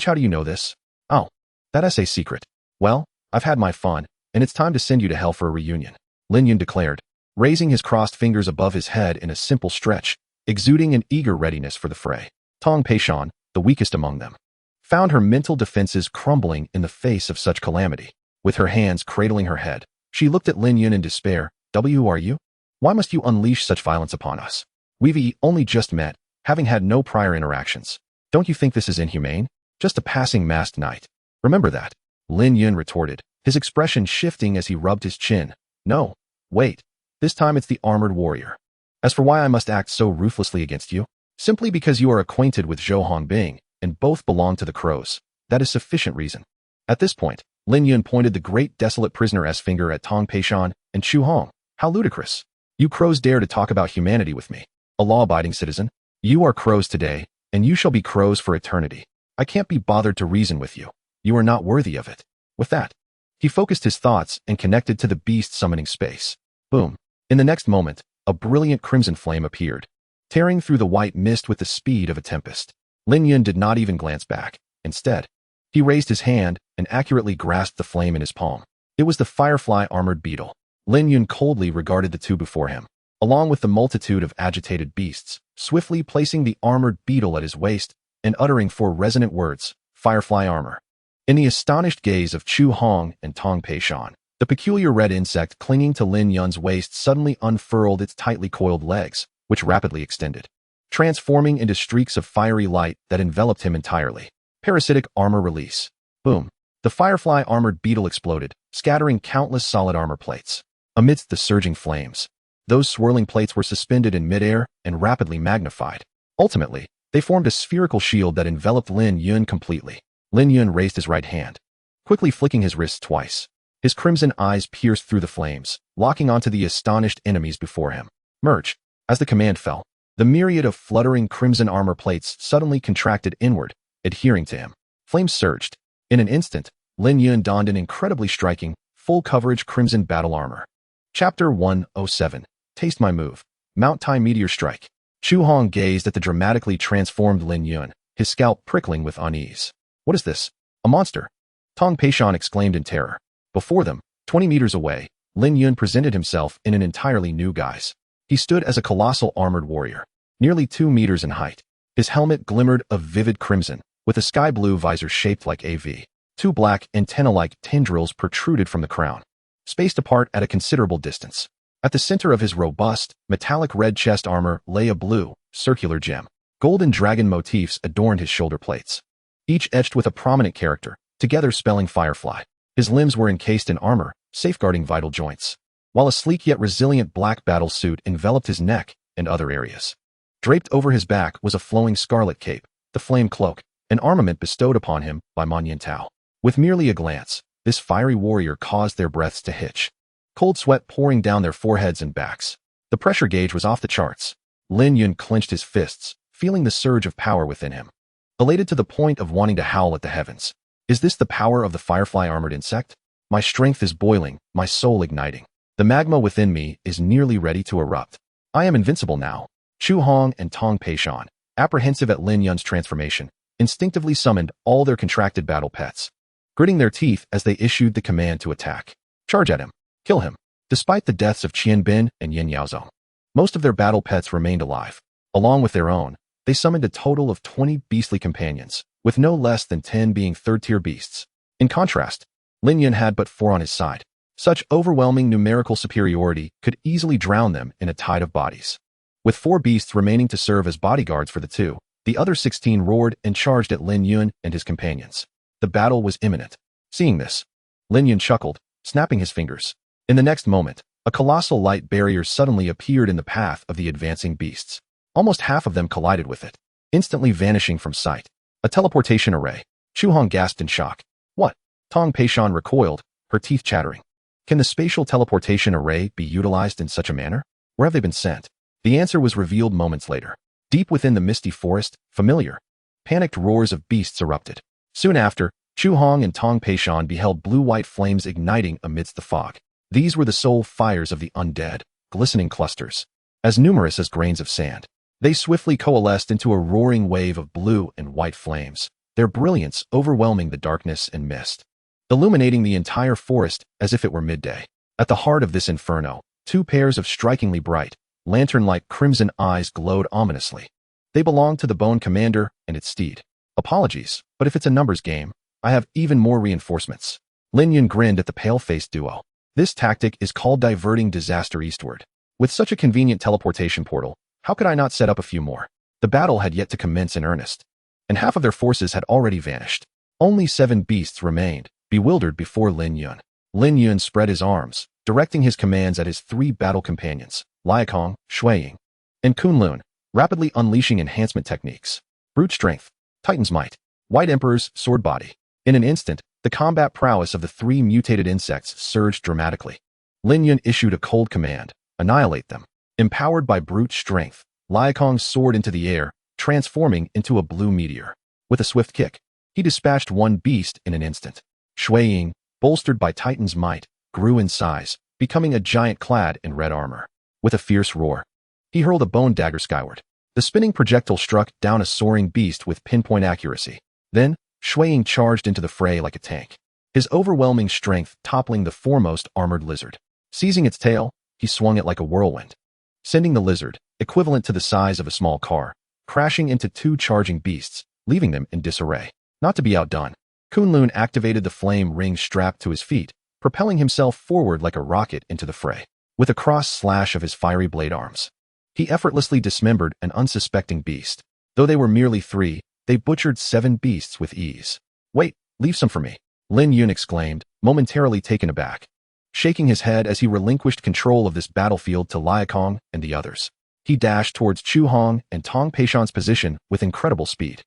How do you know this? Oh, that's a secret. Well, I've had my fun, and it's time to send you to hell for a reunion, Lin Yun declared, raising his crossed fingers above his head in a simple stretch, exuding an eager readiness for the fray. Tong Peishan, the weakest among them, found her mental defenses crumbling in the face of such calamity. With her hands cradling her head, she looked at Lin Yun in despair. Who are you? Why must you unleash such violence upon us? We've only just met, having had no prior interactions. Don't you think this is inhumane? Just a passing masked knight. Remember that, Lin Yun retorted, his expression shifting as he rubbed his chin. No, wait. This time it's the armored warrior. As for why I must act so ruthlessly against you, simply because you are acquainted with Zhou Hongbing, and both belong to the crows. That is sufficient reason. At this point, Lin Yun pointed the great desolate prisoner's finger at Tong Peishan and Chu Hong. How ludicrous. You crows dare to talk about humanity with me. A law-abiding citizen. You are crows today, and you shall be crows for eternity. I can't be bothered to reason with you. You are not worthy of it. With that, he focused his thoughts and connected to the beast summoning space. Boom. In the next moment, a brilliant crimson flame appeared, tearing through the white mist with the speed of a tempest. Lin Yun did not even glance back. Instead, he raised his hand and accurately grasped the flame in his palm. It was the firefly armored beetle. Lin Yun coldly regarded the two before him, along with the multitude of agitated beasts, swiftly placing the armored beetle at his waist and uttering 4 resonant words, Firefly Armor. In the astonished gaze of Chu Hong and Tong Peishan, the peculiar red insect clinging to Lin Yun's waist suddenly unfurled its tightly coiled legs, which rapidly extended, transforming into streaks of fiery light that enveloped him entirely. Parasitic armor release. Boom. The firefly-armored beetle exploded, scattering countless solid armor plates. Amidst the surging flames, those swirling plates were suspended in midair and rapidly magnified. Ultimately, they formed a spherical shield that enveloped Lin Yun completely. Lin Yun raised his right hand, quickly flicking his wrists twice. His crimson eyes pierced through the flames, locking onto the astonished enemies before him. Merge. As the command fell, the myriad of fluttering crimson armor plates suddenly contracted inward, adhering to him. Flames surged. In an instant, Lin Yun donned an incredibly striking, full-coverage crimson battle armor. Chapter 107. Taste My Move. Mount Tai Meteor Strike. Chu Hong gazed at the dramatically transformed Lin Yun, his scalp prickling with unease. What is this? A monster? Tong Peishan exclaimed in terror. Before them, 20 meters away, Lin Yun presented himself in an entirely new guise. He stood as a colossal armored warrior, nearly 2 meters in height. His helmet glimmered of vivid crimson, with a sky blue visor shaped like a V. 2 black antenna-like tendrils protruded from the crown, spaced apart at a considerable distance. At the center of his robust, metallic red chest armor lay a blue, circular gem. Golden dragon motifs adorned his shoulder plates, each etched with a prominent character, together spelling Firefly. His limbs were encased in armor, safeguarding vital joints, while a sleek yet resilient black battle suit enveloped his neck and other areas. Draped over his back was a flowing scarlet cape, the flame cloak, an armament bestowed upon him by Man Yin Tao. With merely a glance, this fiery warrior caused their breaths to hitch, cold sweat pouring down their foreheads and backs. The pressure gauge was off the charts. Lin Yun clenched his fists, feeling the surge of power within him. Elated to the point of wanting to howl at the heavens. Is this the power of the firefly-armored insect? My strength is boiling, my soul igniting. The magma within me is nearly ready to erupt. I am invincible now. Chu Hong and Tong Peishan, apprehensive at Lin Yun's transformation, instinctively summoned all their contracted battle pets, gritting their teeth as they issued the command to attack. Charge at him. Kill him. Despite the deaths of Qian Bin and Yin Yaozong, most of their battle pets remained alive. Along with their own, they summoned a total of 20 beastly companions, with no less than 10 being third-tier beasts. In contrast, Lin Yun had but 4 on his side. Such overwhelming numerical superiority could easily drown them in a tide of bodies. With 4 beasts remaining to serve as bodyguards for the 2, the other 16 roared and charged at Lin Yun and his companions. The battle was imminent. Seeing this, Lin Yun chuckled, snapping his fingers. In the next moment, a colossal light barrier suddenly appeared in the path of the advancing beasts. Almost half of them collided with it, instantly vanishing from sight. A teleportation array. Chu Hong gasped in shock. What? Tong Peishan recoiled, her teeth chattering. Can the spatial teleportation array be utilized in such a manner? Where have they been sent? The answer was revealed moments later. Deep within the misty forest, familiar. Panicked roars of beasts erupted. Soon after, Chu Hong and Tong Peishan beheld blue-white flames igniting amidst the fog. These were the soul fires of the undead, glistening clusters, as numerous as grains of sand. They swiftly coalesced into a roaring wave of blue and white flames, their brilliance overwhelming the darkness and mist, illuminating the entire forest as if it were midday. At the heart of this inferno, 2 pairs of strikingly bright, lantern-like crimson eyes glowed ominously. They belonged to the Bone Commander and its steed. Apologies, but if it's a numbers game, I have even more reinforcements. Lin Yun grinned at the pale-faced duo. This tactic is called diverting disaster eastward. With such a convenient teleportation portal, how could I not set up a few more? The battle had yet to commence in earnest, and half of their forces had already vanished. Only 7 beasts remained, bewildered before Lin Yun. Lin Yun spread his arms, directing his commands at his 3 battle companions, Liakong, Shuiying, and Kunlun, rapidly unleashing enhancement techniques. Brute strength, Titan's might, White Emperor's sword body. In an instant, the combat prowess of the 3 mutated insects surged dramatically. Lin Yun issued a cold command, annihilate them. Empowered by brute strength, Liakong soared into the air, transforming into a blue meteor. With a swift kick, he dispatched 1 beast in an instant. Shuiying, bolstered by Titan's might, grew in size, becoming a giant clad in red armor. With a fierce roar, he hurled a bone dagger skyward. The spinning projectile struck down a soaring beast with pinpoint accuracy. Then, Shuiying charged into the fray like a tank, his overwhelming strength toppling the foremost armored lizard. Seizing its tail, he swung it like a whirlwind, sending the lizard, equivalent to the size of a small car, crashing into 2 charging beasts, leaving them in disarray. Not to be outdone, Kunlun activated the flame ring strapped to his feet, propelling himself forward like a rocket into the fray. With a cross slash of his fiery blade arms, He effortlessly dismembered an unsuspecting beast. Though they were merely 3, they butchered 7 beasts with ease. Wait, leave some for me, Lin Yun exclaimed, momentarily taken aback, shaking his head as he relinquished control of this battlefield to Liakong and the others. He dashed towards Chu Hong and Tong Peishan's position with incredible speed,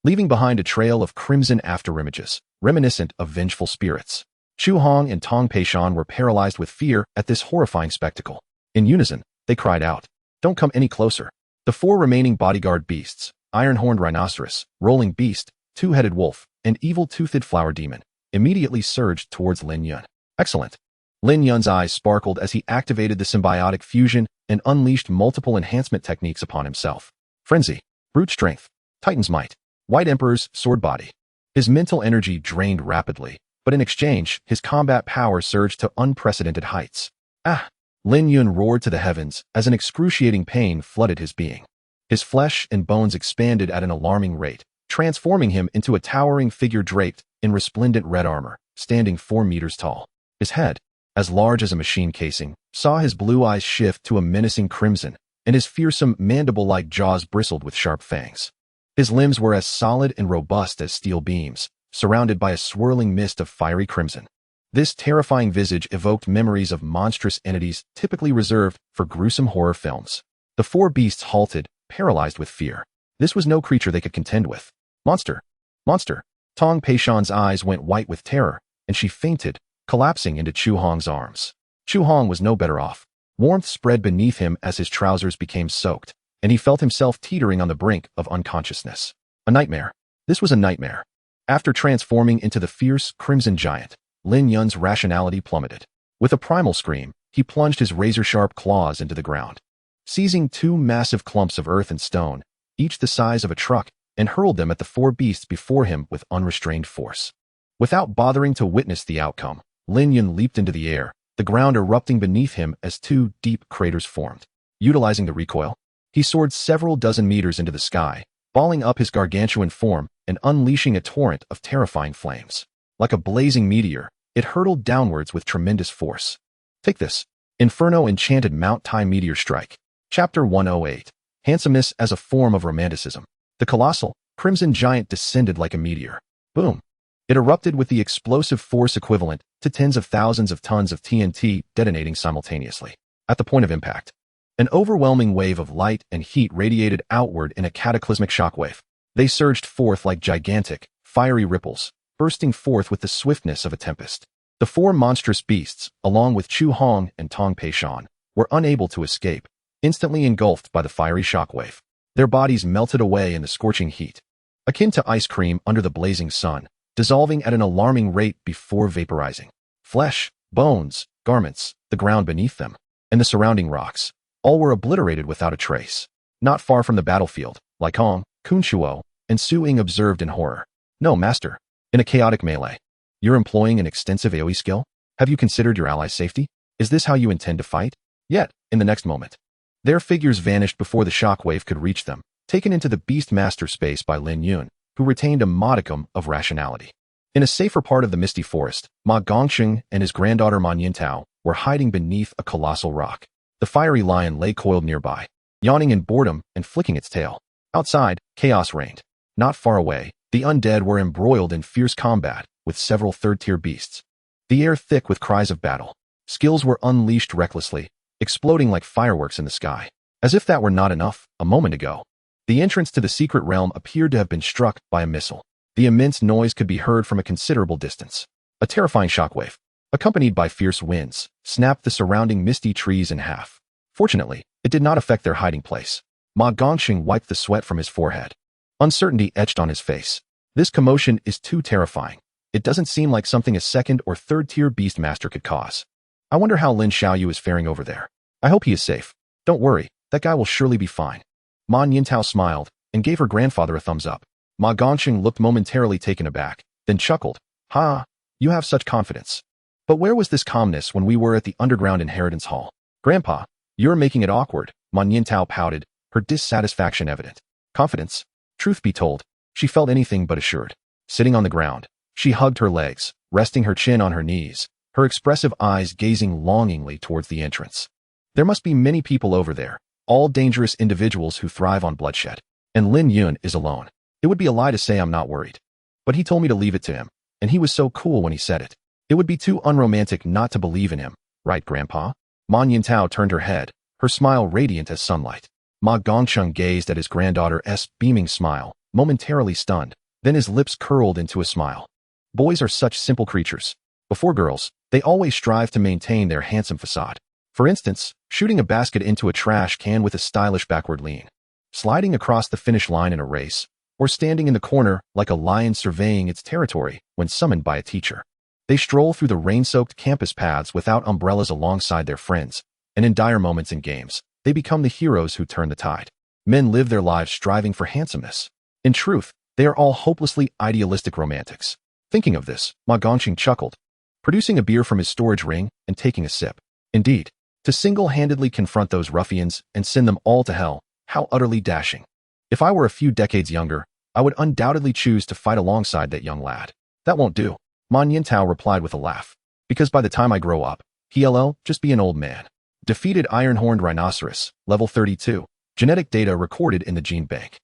leaving behind a trail of crimson afterimages, reminiscent of vengeful spirits. Chu Hong and Tong Peishan were paralyzed with fear at this horrifying spectacle. In unison, they cried out, "Don't come any closer." The 4 remaining bodyguard beasts, iron-horned rhinoceros, rolling beast, two-headed wolf, and evil-toothed flower demon, immediately surged towards Lin Yun. Excellent. Lin Yun's eyes sparkled as he activated the symbiotic fusion and unleashed multiple enhancement techniques upon himself. Frenzy, brute strength, Titan's might, White Emperor's sword body. His mental energy drained rapidly, but in exchange, his combat power surged to unprecedented heights. Ah! Lin Yun roared to the heavens as an excruciating pain flooded his being. His flesh and bones expanded at an alarming rate, transforming him into a towering figure draped in resplendent red armor, standing 4 meters tall. His head, as large as a machine casing, saw his blue eyes shift to a menacing crimson, and his fearsome mandible-like jaws bristled with sharp fangs. His limbs were as solid and robust as steel beams, surrounded by a swirling mist of fiery crimson. This terrifying visage evoked memories of monstrous entities typically reserved for gruesome horror films. The 4 beasts halted, paralyzed with fear. This was no creature they could contend with. Monster! Monster! Tong Peishan's eyes went white with terror, and she fainted, collapsing into Chu Hong's arms. Chu Hong was no better off. Warmth spread beneath him as his trousers became soaked, and he felt himself teetering on the brink of unconsciousness. A nightmare. This was a nightmare. After transforming into the fierce, crimson giant, Lin Yun's rationality plummeted. With a primal scream, he plunged his razor-sharp claws into the ground, seizing 2 massive clumps of earth and stone, each the size of a truck, and hurled them at the 4 beasts before him with unrestrained force. Without bothering to witness the outcome, Lin Yun leaped into the air, the ground erupting beneath him as 2 deep craters formed. Utilizing the recoil, he soared several dozen meters into the sky, balling up his gargantuan form and unleashing a torrent of terrifying flames. Like a blazing meteor, it hurtled downwards with tremendous force. Take this. Inferno Enchanted Mount Tai Meteor Strike. Chapter 108. Handsomeness as a Form of Romanticism. The colossal, crimson giant descended like a meteor. Boom. It erupted with the explosive force equivalent to tens of thousands of tons of TNT detonating simultaneously. At the point of impact, an overwhelming wave of light and heat radiated outward in a cataclysmic shockwave. They surged forth like gigantic, fiery ripples, bursting forth with the swiftness of a tempest. The 4 monstrous beasts, along with Chu Hong and Tong Peishan, were unable to escape, instantly engulfed by the fiery shockwave. Their bodies melted away in the scorching heat, akin to ice cream under the blazing sun, dissolving at an alarming rate before vaporizing. Flesh, bones, garments, the ground beneath them, and the surrounding rocks, all were obliterated without a trace. Not far from the battlefield, Liakong, Kun Shuo, and Su Ying observed in horror. No, master. In a chaotic melee, you're employing an extensive AoE skill? Have you considered your allies' safety? Is this how you intend to fight? Yet, in the next moment, their figures vanished before the shockwave could reach them, taken into the Beast Master space by Lin Yun, who retained a modicum of rationality. In a safer part of the misty forest, Ma Gongsheng and his granddaughter Ma Yintao were hiding beneath a colossal rock. The fiery lion lay coiled nearby, yawning in boredom and flicking its tail. Outside, chaos reigned. Not far away, the undead were embroiled in fierce combat with several third-tier beasts, the air thick with cries of battle. Skills were unleashed recklessly, exploding like fireworks in the sky. As if that were not enough, a moment ago, the entrance to the secret realm appeared to have been struck by a missile. The immense noise could be heard from a considerable distance. A terrifying shockwave, accompanied by fierce winds, snapped the surrounding misty trees in half. Fortunately, it did not affect their hiding place. Ma Gongsheng wiped the sweat from his forehead. Uncertainty etched on his face. This commotion is too terrifying. It doesn't seem like something a second or third-tier beast master could cause. I wonder how Lin Xiaoyu is faring over there. I hope he is safe. Don't worry, that guy will surely be fine. Ma Yintao smiled and gave her grandfather a thumbs up. Ma Gongsheng looked momentarily taken aback, then chuckled. Ha, you have such confidence. But where was this calmness when we were at the underground inheritance hall? Grandpa, you're making it awkward. Ma Yintao pouted, her dissatisfaction evident. Confidence? Truth be told, she felt anything but assured. Sitting on the ground, she hugged her legs, resting her chin on her knees, her expressive eyes gazing longingly towards the entrance. There must be many people over there, all dangerous individuals who thrive on bloodshed. And Lin Yun is alone. It would be a lie to say I'm not worried. But he told me to leave it to him, and he was so cool when he said it. It would be too unromantic not to believe in him, right, Grandpa? Ma Yintao turned her head, her smile radiant as sunlight. Ma Gongcheng gazed at his granddaughter's beaming smile, momentarily stunned, then his lips curled into a smile. Boys are such simple creatures. Before girls, they always strive to maintain their handsome facade. For instance, shooting a basket into a trash can with a stylish backward lean, sliding across the finish line in a race, or standing in the corner like a lion surveying its territory when summoned by a teacher. They stroll through the rain-soaked campus paths without umbrellas alongside their friends, and in dire moments in games, they become the heroes who turn the tide. Men live their lives striving for handsomeness. In truth, they are all hopelessly idealistic romantics. Thinking of this, Ma Gongqing chuckled, producing a beer from his storage ring and taking a sip. Indeed, to single-handedly confront those ruffians and send them all to hell, how utterly dashing. If I were a few decades younger, I would undoubtedly choose to fight alongside that young lad. That won't do, Ma Yintao replied with a laugh. Because by the time I grow up, he'll just be an old man. Defeated iron-horned rhinoceros, level 32. Genetic data recorded in the gene bank.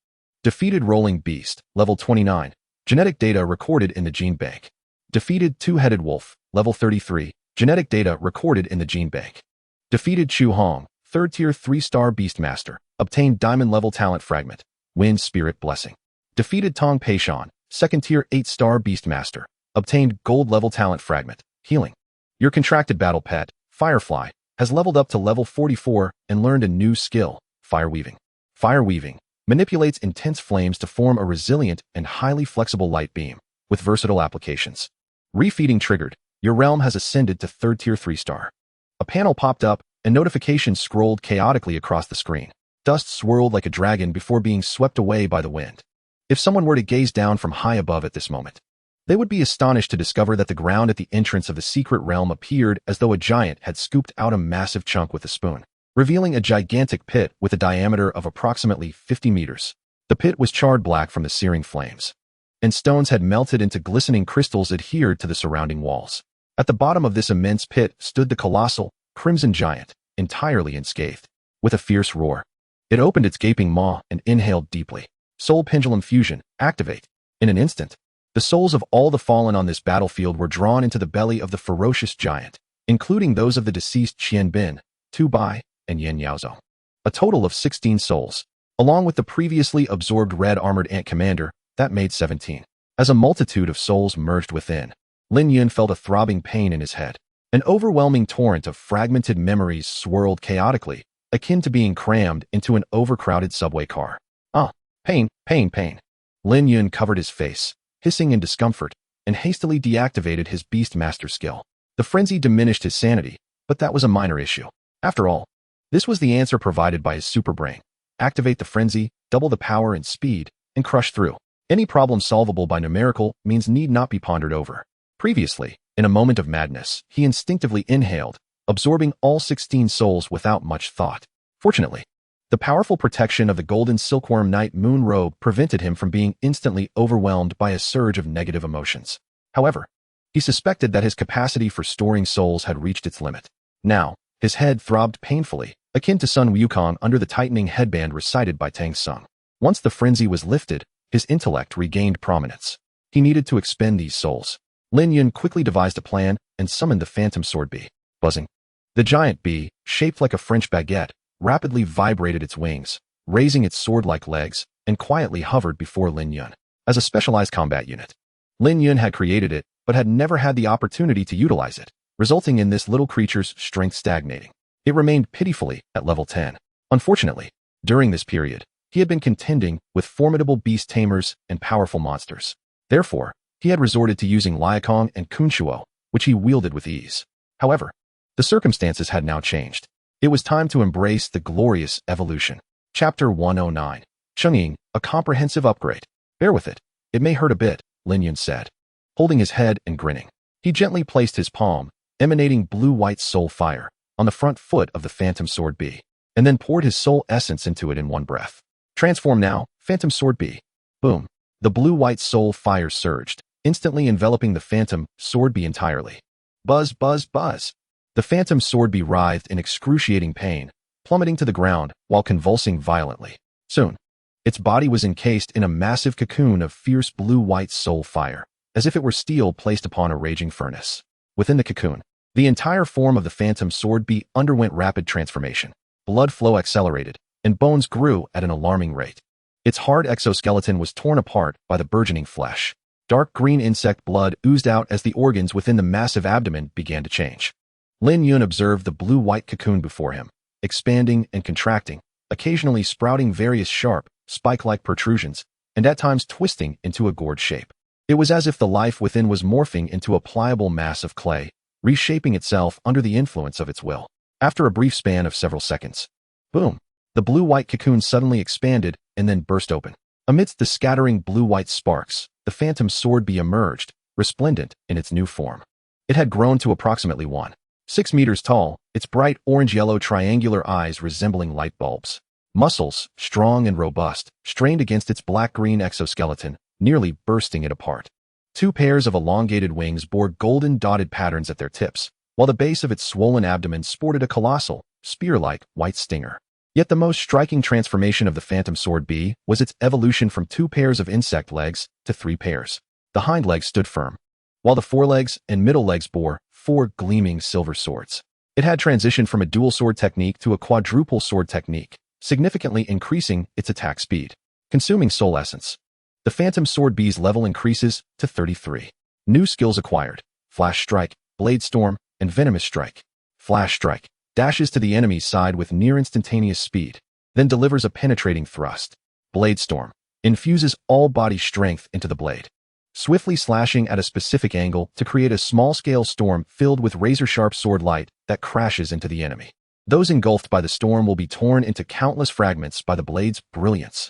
Defeated rolling beast, level 29. Genetic data recorded in the gene bank. Defeated two-headed wolf, level 33. Genetic data recorded in the gene bank. Defeated Chu Hong, 3rd tier 3-star Beastmaster. Obtained diamond level talent fragment. Wind spirit blessing. Defeated Tong Peishan, 2nd tier 8-star Beastmaster. Obtained gold level talent fragment. Healing. Your contracted battle pet, Firefly, has leveled up to level 44 and learned a new skill, Fire Weaving. Fire Weaving manipulates intense flames to form a resilient and highly flexible light beam, with versatile applications. Refeeding triggered. Your realm has ascended to 3rd tier 3-star. A panel popped up, and notifications scrolled chaotically across the screen. Dust swirled like a dragon before being swept away by the wind. If someone were to gaze down from high above at this moment, they would be astonished to discover that the ground at the entrance of the secret realm appeared as though a giant had scooped out a massive chunk with a spoon, revealing a gigantic pit with a diameter of approximately 50 meters. The pit was charred black from the searing flames, and stones had melted into glistening crystals adhered to the surrounding walls. At the bottom of this immense pit stood the colossal, crimson giant, entirely unscathed. With a fierce roar, it opened its gaping maw and inhaled deeply. Soul Pendulum Fusion, activate. In an instant, the souls of all the fallen on this battlefield were drawn into the belly of the ferocious giant, including those of the deceased Qian Bin, Tu Bai, and Yen Yaozong. A total of 16 souls, along with the previously absorbed red armored ant commander, that made 17. As a multitude of souls merged within, Lin Yun felt a throbbing pain in his head. An overwhelming torrent of fragmented memories swirled chaotically, akin to being crammed into an overcrowded subway car. Pain, pain, pain. Lin Yun covered his face, hissing in discomfort, and hastily deactivated his Beastmaster skill. The frenzy diminished his sanity, but that was a minor issue. After all, this was the answer provided by his superbrain. Activate the frenzy, double the power and speed, and crush through. Any problem solvable by numerical means need not be pondered over. Previously, in a moment of madness, he instinctively inhaled, absorbing all 16 souls without much thought. Fortunately, the powerful protection of the golden silkworm night moon robe prevented him from being instantly overwhelmed by a surge of negative emotions. However, he suspected that his capacity for storing souls had reached its limit. Now, his head throbbed painfully, akin to Sun Wukong under the tightening headband recited by Tang Sung. Once the frenzy was lifted, his intellect regained prominence. He needed to expend these souls. Lin Yun quickly devised a plan and summoned the phantom sword bee. Buzzing. The giant bee, shaped like a French baguette, rapidly vibrated its wings, raising its sword-like legs, and quietly hovered before Lin Yun. As a specialized combat unit, Lin Yun had created it, but had never had the opportunity to utilize it, resulting in this little creature's strength stagnating. It remained pitifully at level 10. Unfortunately, during this period, he had been contending with formidable beast tamers and powerful monsters. Therefore, he had resorted to using Liakong and Kunshuo, which he wielded with ease. However, the circumstances had now changed. It was time to embrace the glorious evolution. Chapter 109. Chungying, a comprehensive upgrade. Bear with it. It may hurt a bit, Lin Yun said. Holding his head and grinning, he gently placed his palm, emanating blue-white soul fire, on the front foot of the phantom sword bee, and then poured his soul essence into it in one breath. Transform now, phantom sword bee. Boom. The blue-white soul fire surged, instantly enveloping the phantom sword bee entirely. Buzz, buzz, buzz. The phantom sword bee writhed in excruciating pain, plummeting to the ground while convulsing violently. Soon, its body was encased in a massive cocoon of fierce blue-white soul fire, as if it were steel placed upon a raging furnace. Within the cocoon, the entire form of the phantom sword bee underwent rapid transformation. Blood flow accelerated, and bones grew at an alarming rate. Its hard exoskeleton was torn apart by the burgeoning flesh. Dark green insect blood oozed out as the organs within the massive abdomen began to change. Lin Yun observed the blue-white cocoon before him, expanding and contracting, occasionally sprouting various sharp, spike-like protrusions, and at times twisting into a gourd shape. It was as if the life within was morphing into a pliable mass of clay, reshaping itself under the influence of its will. After a brief span of several seconds, boom, the blue-white cocoon suddenly expanded and then burst open. Amidst the scattering blue-white sparks, the phantom sword bee emerged, resplendent in its new form. It had grown to approximately 1.6 meters tall, its bright orange-yellow triangular eyes resembling light bulbs. Muscles, strong and robust, strained against its black-green exoskeleton, nearly bursting it apart. Two pairs of elongated wings bore golden dotted patterns at their tips, while the base of its swollen abdomen sported a colossal, spear-like white stinger. Yet the most striking transformation of the phantom sword bee was its evolution from 2 pairs of insect legs to 3 pairs. The hind legs stood firm, while the forelegs and middle legs bore 4 gleaming silver swords. It had transitioned from a dual sword technique to a quadruple sword technique, significantly increasing its attack speed. Consuming soul essence. The phantom sword bee's level increases to 33. New skills acquired: Flash Strike, Blade Storm, and Venomous Strike. Flash Strike dashes to the enemy's side with near-instantaneous speed, then delivers a penetrating thrust. Blade Storm infuses all body strength into the blade, swiftly slashing at a specific angle to create a small-scale storm filled with razor-sharp sword light that crashes into the enemy. Those engulfed by the storm will be torn into countless fragments by the blade's brilliance.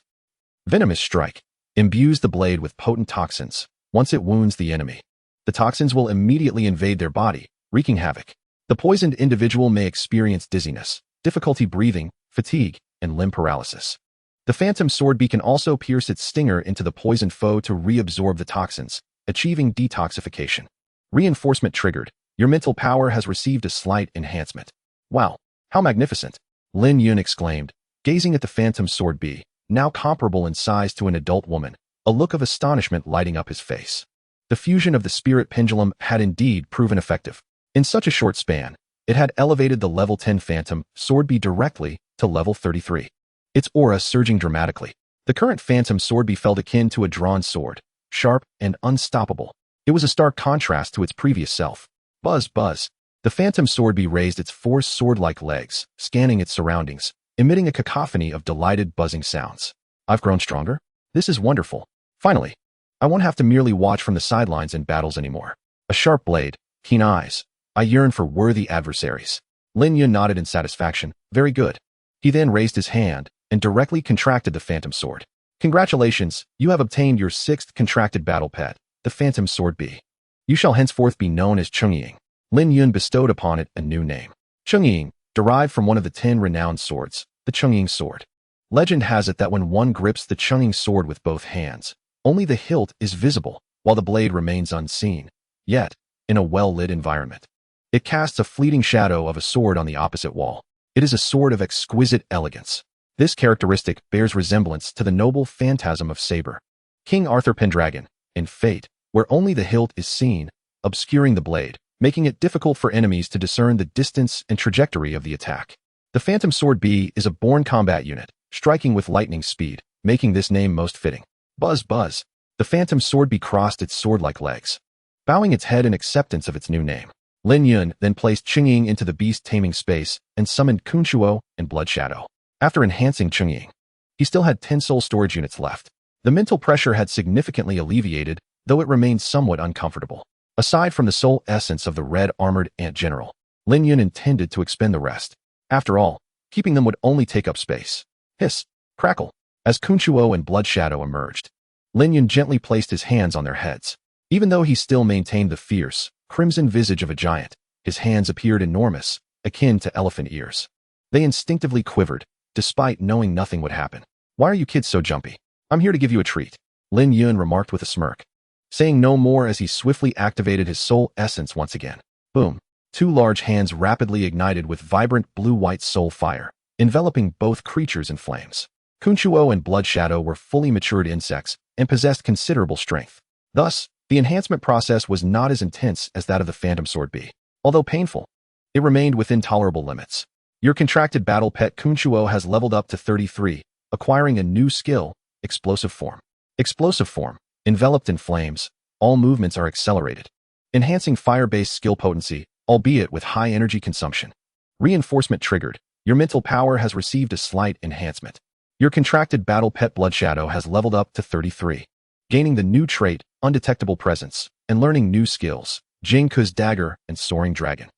Venomous Strike imbues the blade with potent toxins. Once it wounds the enemy, the toxins will immediately invade their body, wreaking havoc. The poisoned individual may experience dizziness, difficulty breathing, fatigue, and limb paralysis. The phantom sword bee can also pierce its stinger into the poisoned foe to reabsorb the toxins, achieving detoxification. Reinforcement triggered. Your mental power has received a slight enhancement. Wow, how magnificent! Lin Yun exclaimed, gazing at the phantom sword bee, now comparable in size to an adult woman, a look of astonishment lighting up his face. The fusion of the spirit pendulum had indeed proven effective. In such a short span, it had elevated the level 10 phantom sword bee directly to level 33. Its aura surging dramatically. The current phantom sword bee felt akin to a drawn sword, sharp and unstoppable. It was a stark contrast to its previous self. Buzz, buzz. The phantom sword bee raised its 4 sword-like legs, scanning its surroundings, emitting a cacophony of delighted buzzing sounds. I've grown stronger? This is wonderful. Finally, I won't have to merely watch from the sidelines in battles anymore. A sharp blade, keen eyes. I yearn for worthy adversaries. Lin Yun nodded in satisfaction. Very good. He then raised his hand and directly contracted the phantom sword. Congratulations, you have obtained your 6th contracted battle pet, the phantom sword bee. You shall henceforth be known as Chungying. Lin Yun bestowed upon it a new name. Chungying, derived from one of the 10 renowned swords, the Chungying sword. Legend has it that when one grips the Chungying sword with both hands, only the hilt is visible, while the blade remains unseen. Yet, in a well-lit environment, it casts a fleeting shadow of a sword on the opposite wall. It is a sword of exquisite elegance. This characteristic bears resemblance to the noble phantasm of Saber, King Arthur Pendragon, in Fate, where only the hilt is seen, obscuring the blade, making it difficult for enemies to discern the distance and trajectory of the attack. The phantom sword bee is a born combat unit, striking with lightning speed, making this name most fitting. Buzz, buzz. The phantom sword bee crossed its sword-like legs, bowing its head in acceptance of its new name. Lin Yun then placed Chungying into the beast taming space and summoned Kunshuo and Blood Shadow. After enhancing Chungying, he still had 10 soul storage units left. The mental pressure had significantly alleviated, though it remained somewhat uncomfortable. Aside from the soul essence of the red armored ant general, Lin Yun intended to expend the rest. After all, keeping them would only take up space. Hiss, crackle. As Kunshuo and Blood Shadow emerged, Lin Yun gently placed his hands on their heads. Even though he still maintained the fierce, crimson visage of a giant, his hands appeared enormous, akin to elephant ears. They instinctively quivered, despite knowing nothing would happen. Why are you kids so jumpy? I'm here to give you a treat, Lin Yun remarked with a smirk, saying no more as he swiftly activated his soul essence once again. Boom. 2 large hands rapidly ignited with vibrant blue-white soul fire, enveloping both creatures in flames. Kunchuo and Blood Shadow were fully matured insects and possessed considerable strength. Thus, the enhancement process was not as intense as that of the Phantom Sword Bee. Although painful, it remained within tolerable limits. Your contracted battle pet Kunchuo has leveled up to 33, acquiring a new skill, Explosive Form. Explosive Form, enveloped in flames, all movements are accelerated, enhancing fire-based skill potency, albeit with high energy consumption. Reinforcement triggered. Your mental power has received a slight enhancement. Your contracted battle pet Blood Shadow has leveled up to 33, gaining the new trait, Undetectable Presence, and learning new skills, Jinku's Dagger and Soaring Dragon.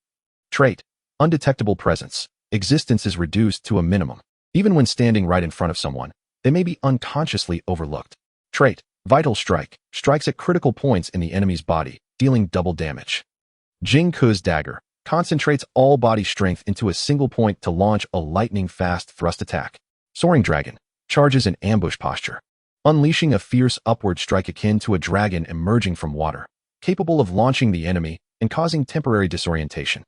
Trait, Undetectable Presence. Existence is reduced to a minimum. Even when standing right in front of someone, they may be unconsciously overlooked. Trait, Vital Strike. Strikes at critical points in the enemy's body, dealing double damage. Jinku's Dagger concentrates all body strength into a single point to launch a lightning-fast thrust attack. Soaring Dragon charges in ambush posture, unleashing a fierce upward strike akin to a dragon emerging from water, capable of launching the enemy and causing temporary disorientation.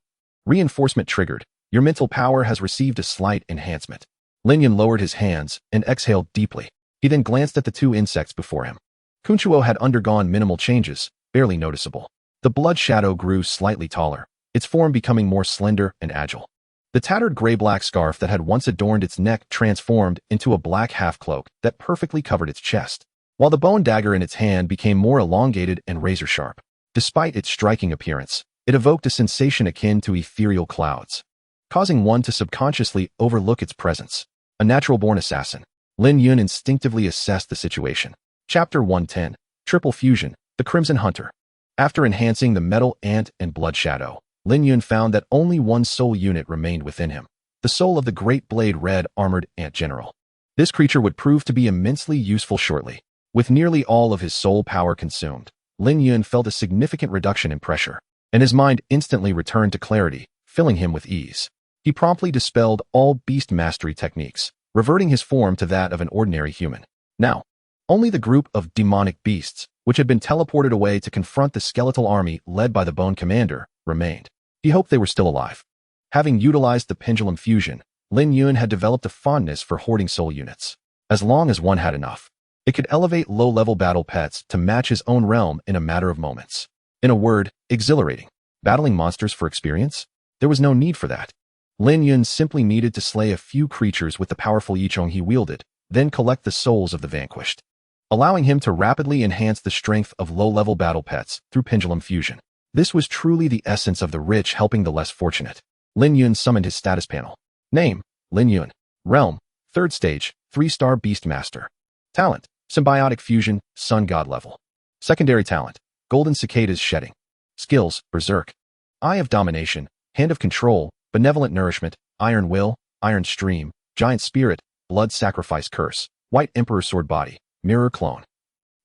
Reinforcement triggered. Your mental power has received a slight enhancement. Lin Yun lowered his hands and exhaled deeply. He then glanced at the two insects before him. Kunchuo had undergone minimal changes, barely noticeable. The Blood Shadow grew slightly taller, its form becoming more slender and agile. The tattered gray-black scarf that had once adorned its neck transformed into a black half-cloak that perfectly covered its chest, while the bone dagger in its hand became more elongated and razor-sharp. Despite its striking appearance, it evoked a sensation akin to ethereal clouds, causing one to subconsciously overlook its presence. A natural-born assassin, Lin Yun instinctively assessed the situation. Chapter 110, Triple Fusion, The Crimson Hunter. After enhancing the Metal Ant and Blood Shadow, Lin Yun found that only one soul unit remained within him, the soul of the Great Blade Red Armored Ant General. This creature would prove to be immensely useful shortly. With nearly all of his soul power consumed, Lin Yun felt a significant reduction in pressure, and his mind instantly returned to clarity, filling him with ease. He promptly dispelled all beast mastery techniques, reverting his form to that of an ordinary human. Now, only the group of demonic beasts, which had been teleported away to confront the skeletal army led by the Bone Commander, remained. He hoped they were still alive. Having utilized the pendulum fusion, Lin Yun had developed a fondness for hoarding soul units. As long as one had enough, it could elevate low-level battle pets to match his own realm in a matter of moments. In a word, exhilarating. Battling monsters for experience? There was no need for that. Lin Yun simply needed to slay a few creatures with the powerful Yichong he wielded, then collect the souls of the vanquished, allowing him to rapidly enhance the strength of low-level battle pets through pendulum fusion. This was truly the essence of the rich helping the less fortunate. Lin Yun summoned his status panel. Name, Lin Yun. Realm, 3rd stage, 3-star Beastmaster. Talent, Symbiotic Fusion, Sun God level. Secondary talent, Golden Cicadas Shedding. Skills, Berserk. Eye of Domination, Hand of Control, Benevolent Nourishment, Iron Will, Iron Stream, Giant Spirit, Blood Sacrifice Curse, White Emperor Sword Body, Mirror Clone.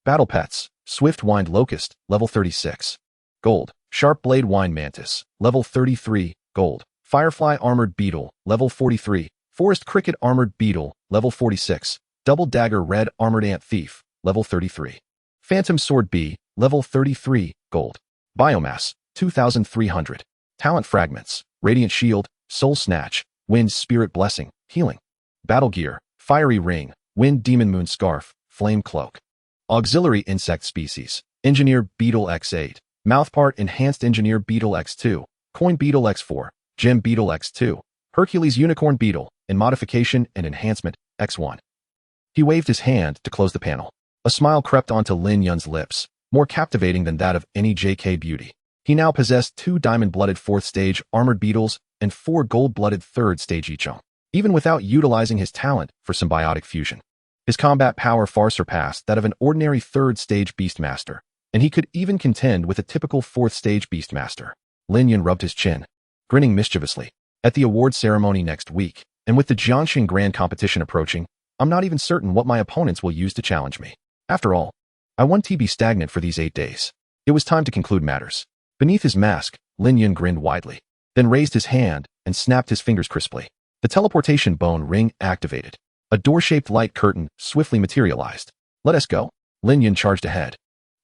Battle Pets, Swift Wind Locust, level 36. Gold, Sharp Blade Wine Mantis, level 33, gold. Firefly Armored Beetle, level 43. Forest Cricket Armored Beetle, level 46. Double Dagger Red Armored Ant Thief, level 33. Phantom Sword Bee, level 33, gold. Biomass, 2,300. Talent Fragments, Radiant Shield, Soul Snatch, Wind Spirit Blessing, Healing. Battle Gear, Fiery Ring, Wind Demon Moon Scarf, Flame Cloak. Auxiliary Insect Species, Engineer Beetle X8. Mouthpart Enhanced Engineer Beetle X2, Coin Beetle X4, Gem Beetle X2, Hercules Unicorn Beetle, and Modification and Enhancement X1. He waved his hand to close the panel. A smile crept onto Lin Yun's lips, more captivating than that of any JK beauty. He now possessed 2 diamond-blooded 4th stage armored beetles and 4 gold-blooded 3rd stage Yichong, even without utilizing his talent for symbiotic fusion. His combat power far surpassed that of an ordinary 3rd stage Beastmaster, and he could even contend with a typical 4th stage Beastmaster. Lin Yun rubbed his chin, grinning mischievously. At the award ceremony next week, and with the Jiangxing Grand Competition approaching, I'm not even certain what my opponents will use to challenge me. After all, I want to be stagnant for these 8 days. It was time to conclude matters. Beneath his mask, Lin Yun grinned widely, then raised his hand and snapped his fingers crisply. The teleportation bone ring activated. A door-shaped light curtain swiftly materialized. Let us go. Lin Yun charged ahead,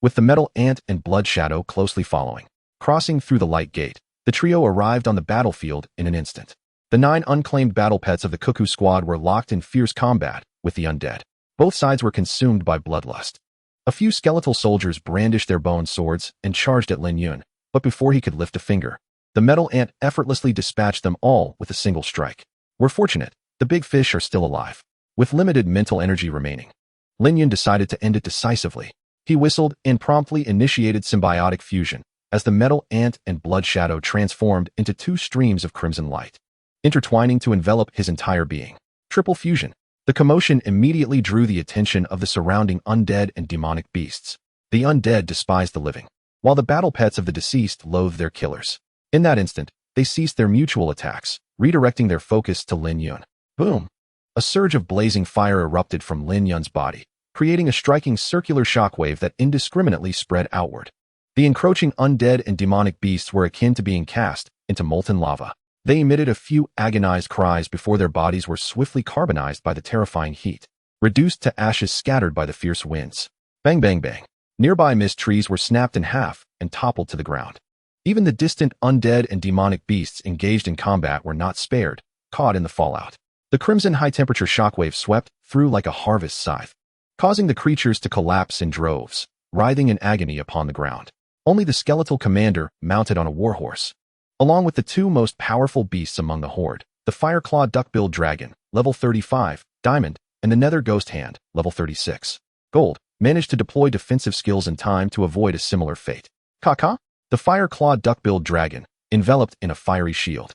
with the Metal Ant and Blood Shadow closely following. Crossing through the light gate, the trio arrived on the battlefield in an instant. The 9 unclaimed battle pets of the Cuckoo Squad were locked in fierce combat with the undead. Both sides were consumed by bloodlust. A few skeletal soldiers brandished their bone swords and charged at Lin Yun, but before he could lift a finger, the metal ant effortlessly dispatched them all with a single strike. We're fortunate, the big fish are still alive. With limited mental energy remaining, Lin Yun decided to end it decisively. He whistled and promptly initiated symbiotic fusion as the metal ant and blood shadow transformed into 2 streams of crimson light, intertwining to envelop his entire being. Triple fusion. The commotion immediately drew the attention of the surrounding undead and demonic beasts. The undead despised the living, while the battle pets of the deceased loathed their killers. In that instant, they ceased their mutual attacks, redirecting their focus to Lin Yun. Boom! A surge of blazing fire erupted from Lin Yun's body, creating a striking circular shockwave that indiscriminately spread outward. The encroaching undead and demonic beasts were akin to being cast into molten lava. They emitted a few agonized cries before their bodies were swiftly carbonized by the terrifying heat, reduced to ashes scattered by the fierce winds. Bang, bang, bang. Nearby mist trees were snapped in half and toppled to the ground. Even the distant undead and demonic beasts engaged in combat were not spared, caught in the fallout. The crimson high-temperature shockwave swept through like a harvest scythe, causing the creatures to collapse in droves, writhing in agony upon the ground. Only the skeletal commander, mounted on a warhorse, along with the 2 most powerful beasts among the horde, the fire-clawed duck-billed dragon, level 35, diamond, and the nether ghost hand, level 36, gold, managed to deploy defensive skills in time to avoid a similar fate. Kaka? The fire-clawed duck-billed dragon, enveloped in a fiery shield,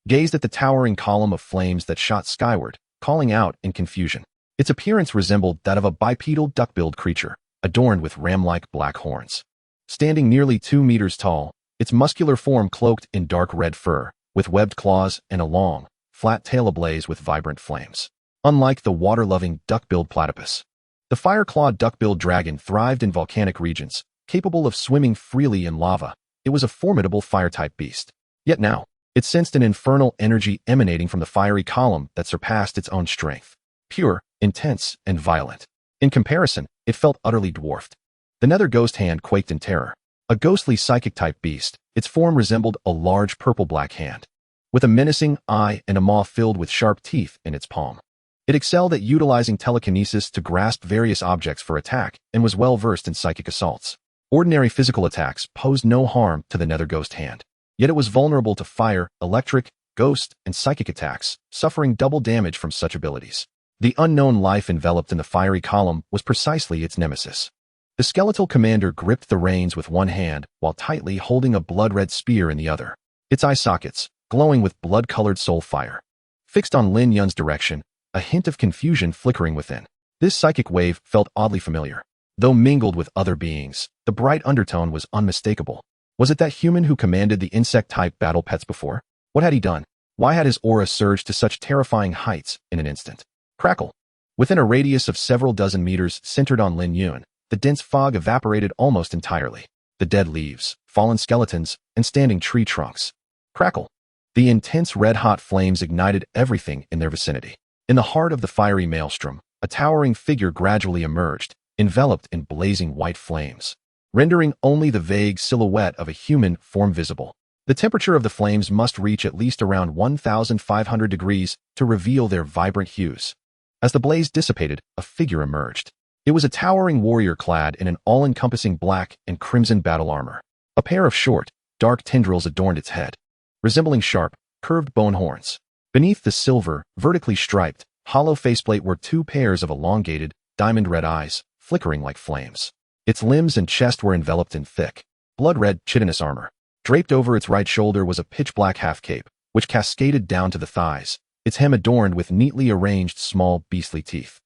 gazed at the towering column of flames that shot skyward, calling out in confusion. Its appearance resembled that of a bipedal duck-billed creature, adorned with ram-like black horns. Standing nearly 2 meters tall, its muscular form cloaked in dark red fur, with webbed claws and a long, flat tail ablaze with vibrant flames. Unlike the water-loving duck-billed platypus, the fire-clawed duck-billed dragon thrived in volcanic regions, capable of swimming freely in lava. It was a formidable fire-type beast. Yet now, it sensed an infernal energy emanating from the fiery column that surpassed its own strength. Pure, intense, and violent. In comparison, it felt utterly dwarfed. The nether ghost hand quaked in terror. A ghostly psychic-type beast, its form resembled a large purple-black hand, with a menacing eye and a maw filled with sharp teeth in its palm. It excelled at utilizing telekinesis to grasp various objects for attack and was well-versed in psychic assaults. Ordinary physical attacks posed no harm to the nether ghost hand, yet it was vulnerable to fire, electric, ghost, and psychic attacks, suffering double damage from such abilities. The unknown life enveloped in the fiery column was precisely its nemesis. The skeletal commander gripped the reins with one hand while tightly holding a blood-red spear in the other, its eye sockets glowing with blood-colored soul fire. Fixed on Lin Yun's direction, a hint of confusion flickering within. This psychic wave felt oddly familiar. Though mingled with other beings, the bright undertone was unmistakable. Was it that human who commanded the insect-type battle pets before? What had he done? Why had his aura surged to such terrifying heights in an instant? Crackle. Within a radius of several dozen meters centered on Lin Yun, the dense fog evaporated almost entirely. The dead leaves, fallen skeletons, and standing tree trunks. Crackle. The intense red-hot flames ignited everything in their vicinity. In the heart of the fiery maelstrom, a towering figure gradually emerged, enveloped in blazing white flames, rendering only the vague silhouette of a human form visible. The temperature of the flames must reach at least around 1,500 degrees to reveal their vibrant hues. As the blaze dissipated, a figure emerged. It was a towering warrior clad in an all-encompassing black and crimson battle armor. A pair of short, dark tendrils adorned its head, resembling sharp, curved bone horns. Beneath the silver, vertically striped, hollow faceplate were 2 pairs of elongated, diamond-red eyes, flickering like flames. Its limbs and chest were enveloped in thick, blood-red chitinous armor. Draped over its right shoulder was a pitch-black half-cape, which cascaded down to the thighs, its hem adorned with neatly arranged small beastly teeth.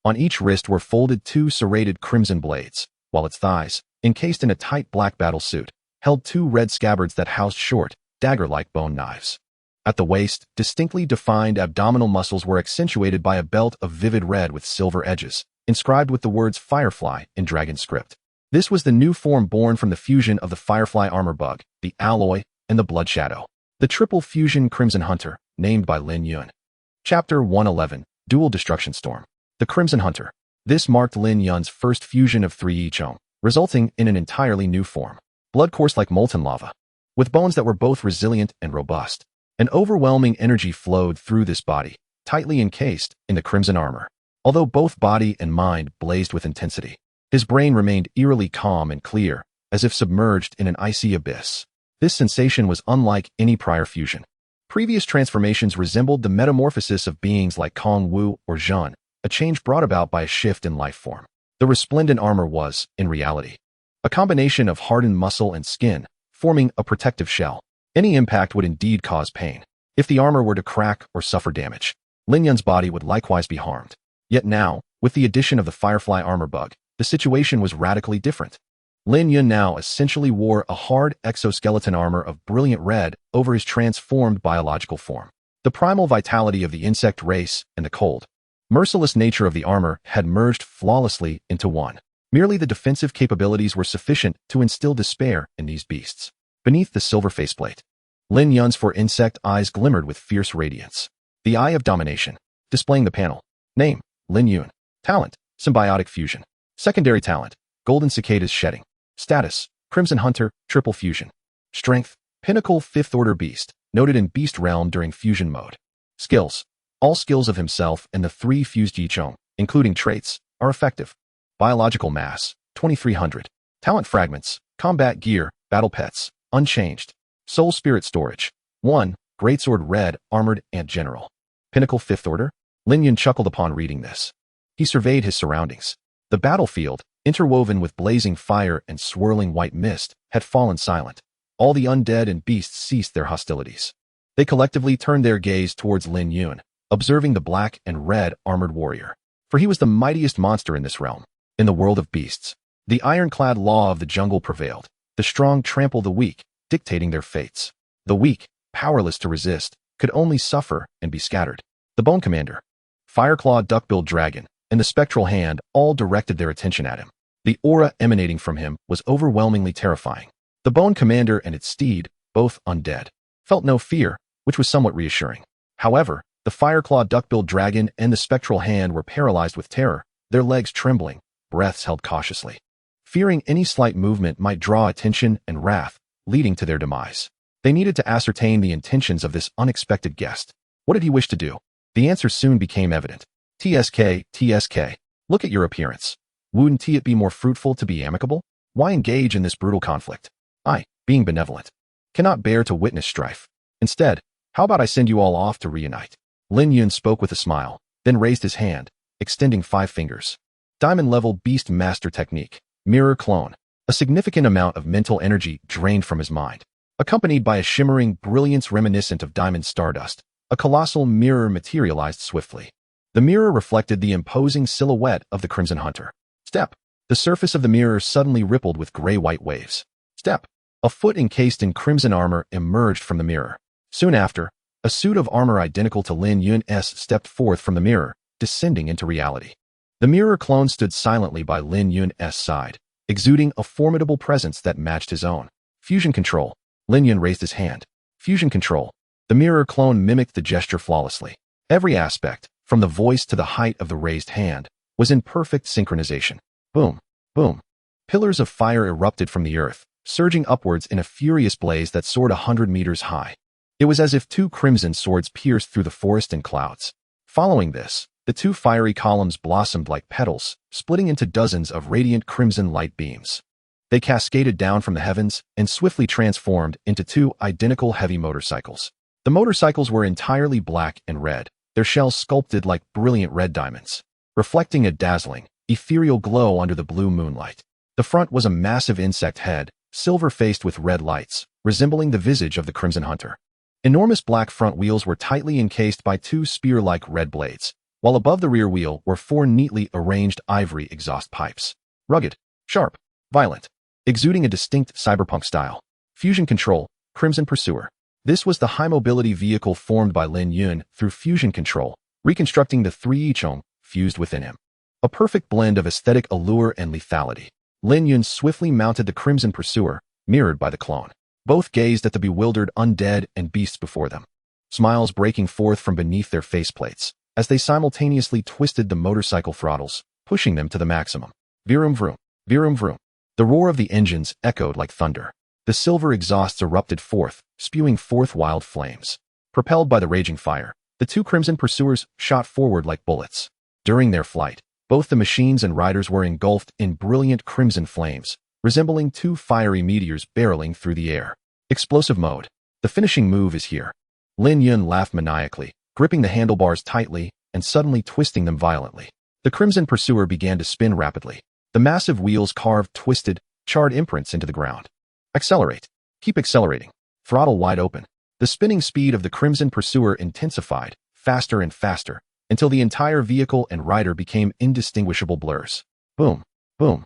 On each wrist were folded 2 serrated crimson blades, while its thighs, encased in a tight black battle suit, held 2 red scabbards that housed short, dagger-like bone knives. At the waist, distinctly defined abdominal muscles were accentuated by a belt of vivid red with silver edges, inscribed with the words Firefly in dragon script. This was the new form born from the fusion of the Firefly armor bug, the alloy, and the blood shadow. The triple fusion Crimson Hunter, named by Lin Yun. Chapter 111, Dual Destruction Storm. The Crimson Hunter. This marked Lin Yun's first fusion of 3 each ohm, resulting in an entirely new form. Blood coursed like molten lava, with bones that were both resilient and robust. An overwhelming energy flowed through this body, tightly encased in the crimson armor. Although both body and mind blazed with intensity, his brain remained eerily calm and clear, as if submerged in an icy abyss. This sensation was unlike any prior fusion. Previous transformations resembled the metamorphosis of beings like Kong Wu or Zhan, a change brought about by a shift in life form. The resplendent armor was, in reality, a combination of hardened muscle and skin, forming a protective shell. Any impact would indeed cause pain. If the armor were to crack or suffer damage, Lin Yun's body would likewise be harmed. Yet now, with the addition of the Firefly armor bug, the situation was radically different. Lin Yun now essentially wore a hard exoskeleton armor of brilliant red over his transformed biological form. The primal vitality of the insect race and the cold, merciless nature of the armor had merged flawlessly into one. Merely the defensive capabilities were sufficient to instill despair in these beasts. Beneath the silver faceplate, Lin Yun's four insect eyes glimmered with fierce radiance. The Eye of Domination, displaying the panel. Name, Lin Yun. Talent, Symbiotic Fusion. Secondary talent, Golden Cicadas Shedding. Status, Crimson Hunter, Triple Fusion. Strength, Pinnacle 5th Order Beast, noted in Beast Realm during fusion mode. Skills, all skills of himself and the 3 fused Yichong, including traits, are effective. Biological mass, 2300. Talent fragments, combat gear, battle pets, unchanged. Soul Spirit Storage, 1, Greatsword Red, Armored Ant General. Pinnacle 5th Order? Lin Yun chuckled upon reading this. He surveyed his surroundings. The battlefield, interwoven with blazing fire and swirling white mist, had fallen silent. All the undead and beasts ceased their hostilities. They collectively turned their gaze towards Lin Yun, observing the black and red armored warrior. For he was the mightiest monster in this realm. In the world of beasts, the ironclad law of the jungle prevailed. The strong trample the weak, dictating their fates. The weak, powerless to resist, could only suffer and be scattered. The Bone Commander, Fireclaw Duckbill Dragon, and the Spectral Hand all directed their attention at him. The aura emanating from him was overwhelmingly terrifying. The Bone Commander and its steed, both undead, felt no fear, which was somewhat reassuring. However, the Fireclaw Duckbill Dragon and the Spectral Hand were paralyzed with terror, their legs trembling, breaths held cautiously, fearing any slight movement might draw attention and wrath, leading to their demise. They needed to ascertain the intentions of this unexpected guest. What did he wish to do? The answer soon became evident. TSK, look at your appearance. Wouldn't it be more fruitful to be amicable? Why engage in this brutal conflict? I, being benevolent, cannot bear to witness strife. Instead, how about I send you all off to reunite? Lin Yun spoke with a smile, then raised his hand, extending 5 fingers. Diamond-level Beast Master Technique, Mirror Clone. A significant amount of mental energy drained from his mind. Accompanied by a shimmering brilliance reminiscent of diamond stardust, a colossal mirror materialized swiftly. The mirror reflected the imposing silhouette of the Crimson Hunter. Step. The surface of the mirror suddenly rippled with gray-white waves. Step. A foot encased in crimson armor emerged from the mirror. Soon after, a suit of armor identical to Lin Yun's stepped forth from the mirror, descending into reality. The mirror clone stood silently by Lin Yun's side, exuding a formidable presence that matched his own. Fusion control. Lin Yun raised his hand. Fusion control. The mirror clone mimicked the gesture flawlessly. Every aspect, from the voice to the height of the raised hand, was in perfect synchronization. Boom, boom. Pillars of fire erupted from the earth, surging upwards in a furious blaze that soared 100 meters high. It was as if 2 crimson swords pierced through the forest and clouds. Following this, the 2 fiery columns blossomed like petals, splitting into dozens of radiant crimson light beams. They cascaded down from the heavens and swiftly transformed into 2 identical heavy motorcycles. The motorcycles were entirely black and red, their shells sculpted like brilliant red diamonds, reflecting a dazzling, ethereal glow under the blue moonlight. The front was a massive insect head, silver-faced with red lights, resembling the visage of the Crimson Hunter. Enormous black front wheels were tightly encased by 2 spear-like red blades, while above the rear wheel were 4 neatly arranged ivory exhaust pipes. Rugged, sharp, violent, exuding a distinct cyberpunk style. Fusion control, Crimson Pursuer. This was the high-mobility vehicle formed by Lin Yun through fusion control, reconstructing the 3 Yichong fused within him. A perfect blend of aesthetic allure and lethality. Lin Yun swiftly mounted the Crimson Pursuer, mirrored by the clone. Both gazed at the bewildered undead and beasts before them, smiles breaking forth from beneath their faceplates, as they simultaneously twisted the motorcycle throttles, pushing them to the maximum. Vroom vroom, vroom vroom. The roar of the engines echoed like thunder. The silver exhausts erupted forth, spewing forth wild flames. Propelled by the raging fire, the two crimson pursuers shot forward like bullets. During their flight, both the machines and riders were engulfed in brilliant crimson flames, resembling two fiery meteors barreling through the air. Explosive mode. The finishing move is here. Lin Yun laughed maniacally, gripping the handlebars tightly and suddenly twisting them violently. The crimson pursuer began to spin rapidly. The massive wheels carved twisted, charred imprints into the ground. Accelerate. Keep accelerating. Throttle wide open. The spinning speed of the crimson pursuer intensified, faster and faster, until the entire vehicle and rider became indistinguishable blurs. Boom. Boom.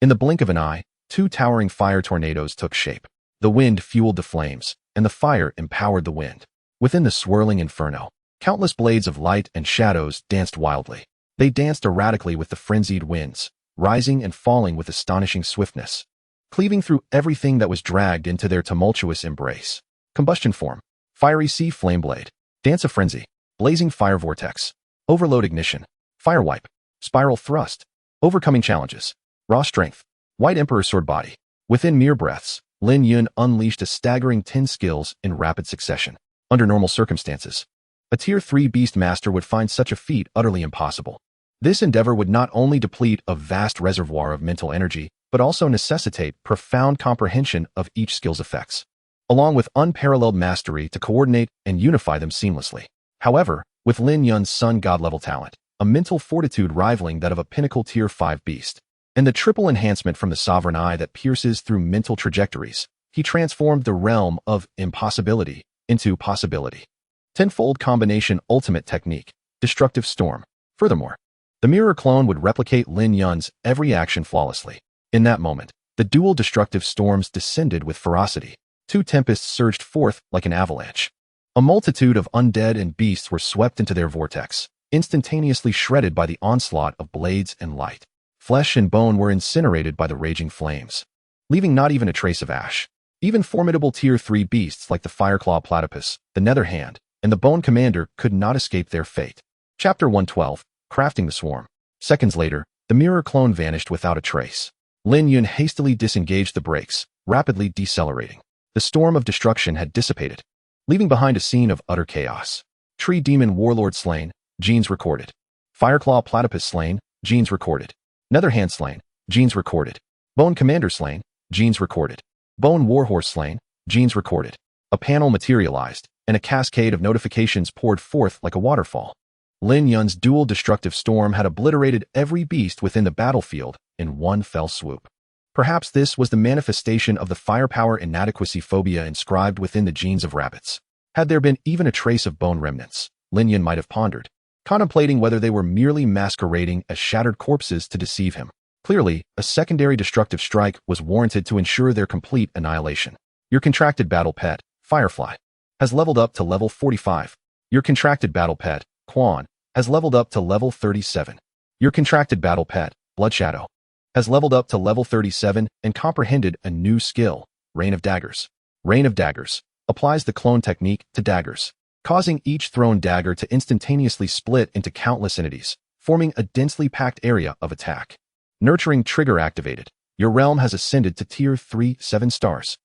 In the blink of an eye, two towering fire tornadoes took shape. The wind fueled the flames, and the fire empowered the wind. Within the swirling inferno, countless blades of light and shadows danced wildly. They danced erratically with the frenzied winds, rising and falling with astonishing swiftness, cleaving through everything that was dragged into their tumultuous embrace. Combustion form. Fiery sea flame blade. Dance of frenzy. Blazing fire vortex. Overload ignition. Fire wipe. Spiral thrust. Overcoming challenges. Raw strength. White Emperor sword body. Within mere breaths, Lin Yun unleashed a staggering 10 skills in rapid succession. Under normal circumstances, a Tier 3 Beast Master would find such a feat utterly impossible. This endeavor would not only deplete a vast reservoir of mental energy, but also necessitate profound comprehension of each skill's effects, along with unparalleled mastery to coordinate and unify them seamlessly. However, with Lin Yun's sun god-level talent, a mental fortitude rivaling that of a pinnacle Tier 5 beast, and the triple enhancement from the sovereign eye that pierces through mental trajectories, he transformed the realm of impossibility into possibility. Tenfold combination ultimate technique, destructive storm. Furthermore, the mirror clone would replicate Lin Yun's every action flawlessly. In that moment, the dual destructive storms descended with ferocity. Two tempests surged forth like an avalanche. A multitude of undead and beasts were swept into their vortex, instantaneously shredded by the onslaught of blades and light. Flesh and bone were incinerated by the raging flames, leaving not even a trace of ash. Even formidable Tier 3 beasts like the Fireclaw Platypus, the Netherhand, and the Bone Commander could not escape their fate. Chapter 112, Crafting the Swarm. Seconds later, the mirror clone vanished without a trace. Lin Yun hastily disengaged the brakes, rapidly decelerating. The storm of destruction had dissipated, leaving behind a scene of utter chaos. Tree Demon Warlord slain, genes recorded. Fireclaw Platypus slain, genes recorded. Netherhand slain, genes recorded. Bone Commander slain, genes recorded. Bone Warhorse slain, genes recorded. A panel materialized, and a cascade of notifications poured forth like a waterfall. Lin Yun's dual destructive storm had obliterated every beast within the battlefield in one fell swoop. Perhaps this was the manifestation of the firepower inadequacy phobia inscribed within the genes of rabbits. Had there been even a trace of bone remnants, Lin Yun might have pondered, contemplating whether they were merely masquerading as shattered corpses to deceive him. Clearly, a secondary destructive strike was warranted to ensure their complete annihilation. Your contracted battle pet, Firefly, has leveled up to level 45. Your contracted battle pet, Quan, has leveled up to level 37. Your contracted battle pet, Bloodshadow, has leveled up to level 37 and comprehended a new skill, Rain of Daggers. Rain of Daggers applies the clone technique to daggers, causing each thrown dagger to instantaneously split into countless entities, forming a densely packed area of attack. Nurturing trigger activated. Your realm has ascended to Tier 3 7 stars.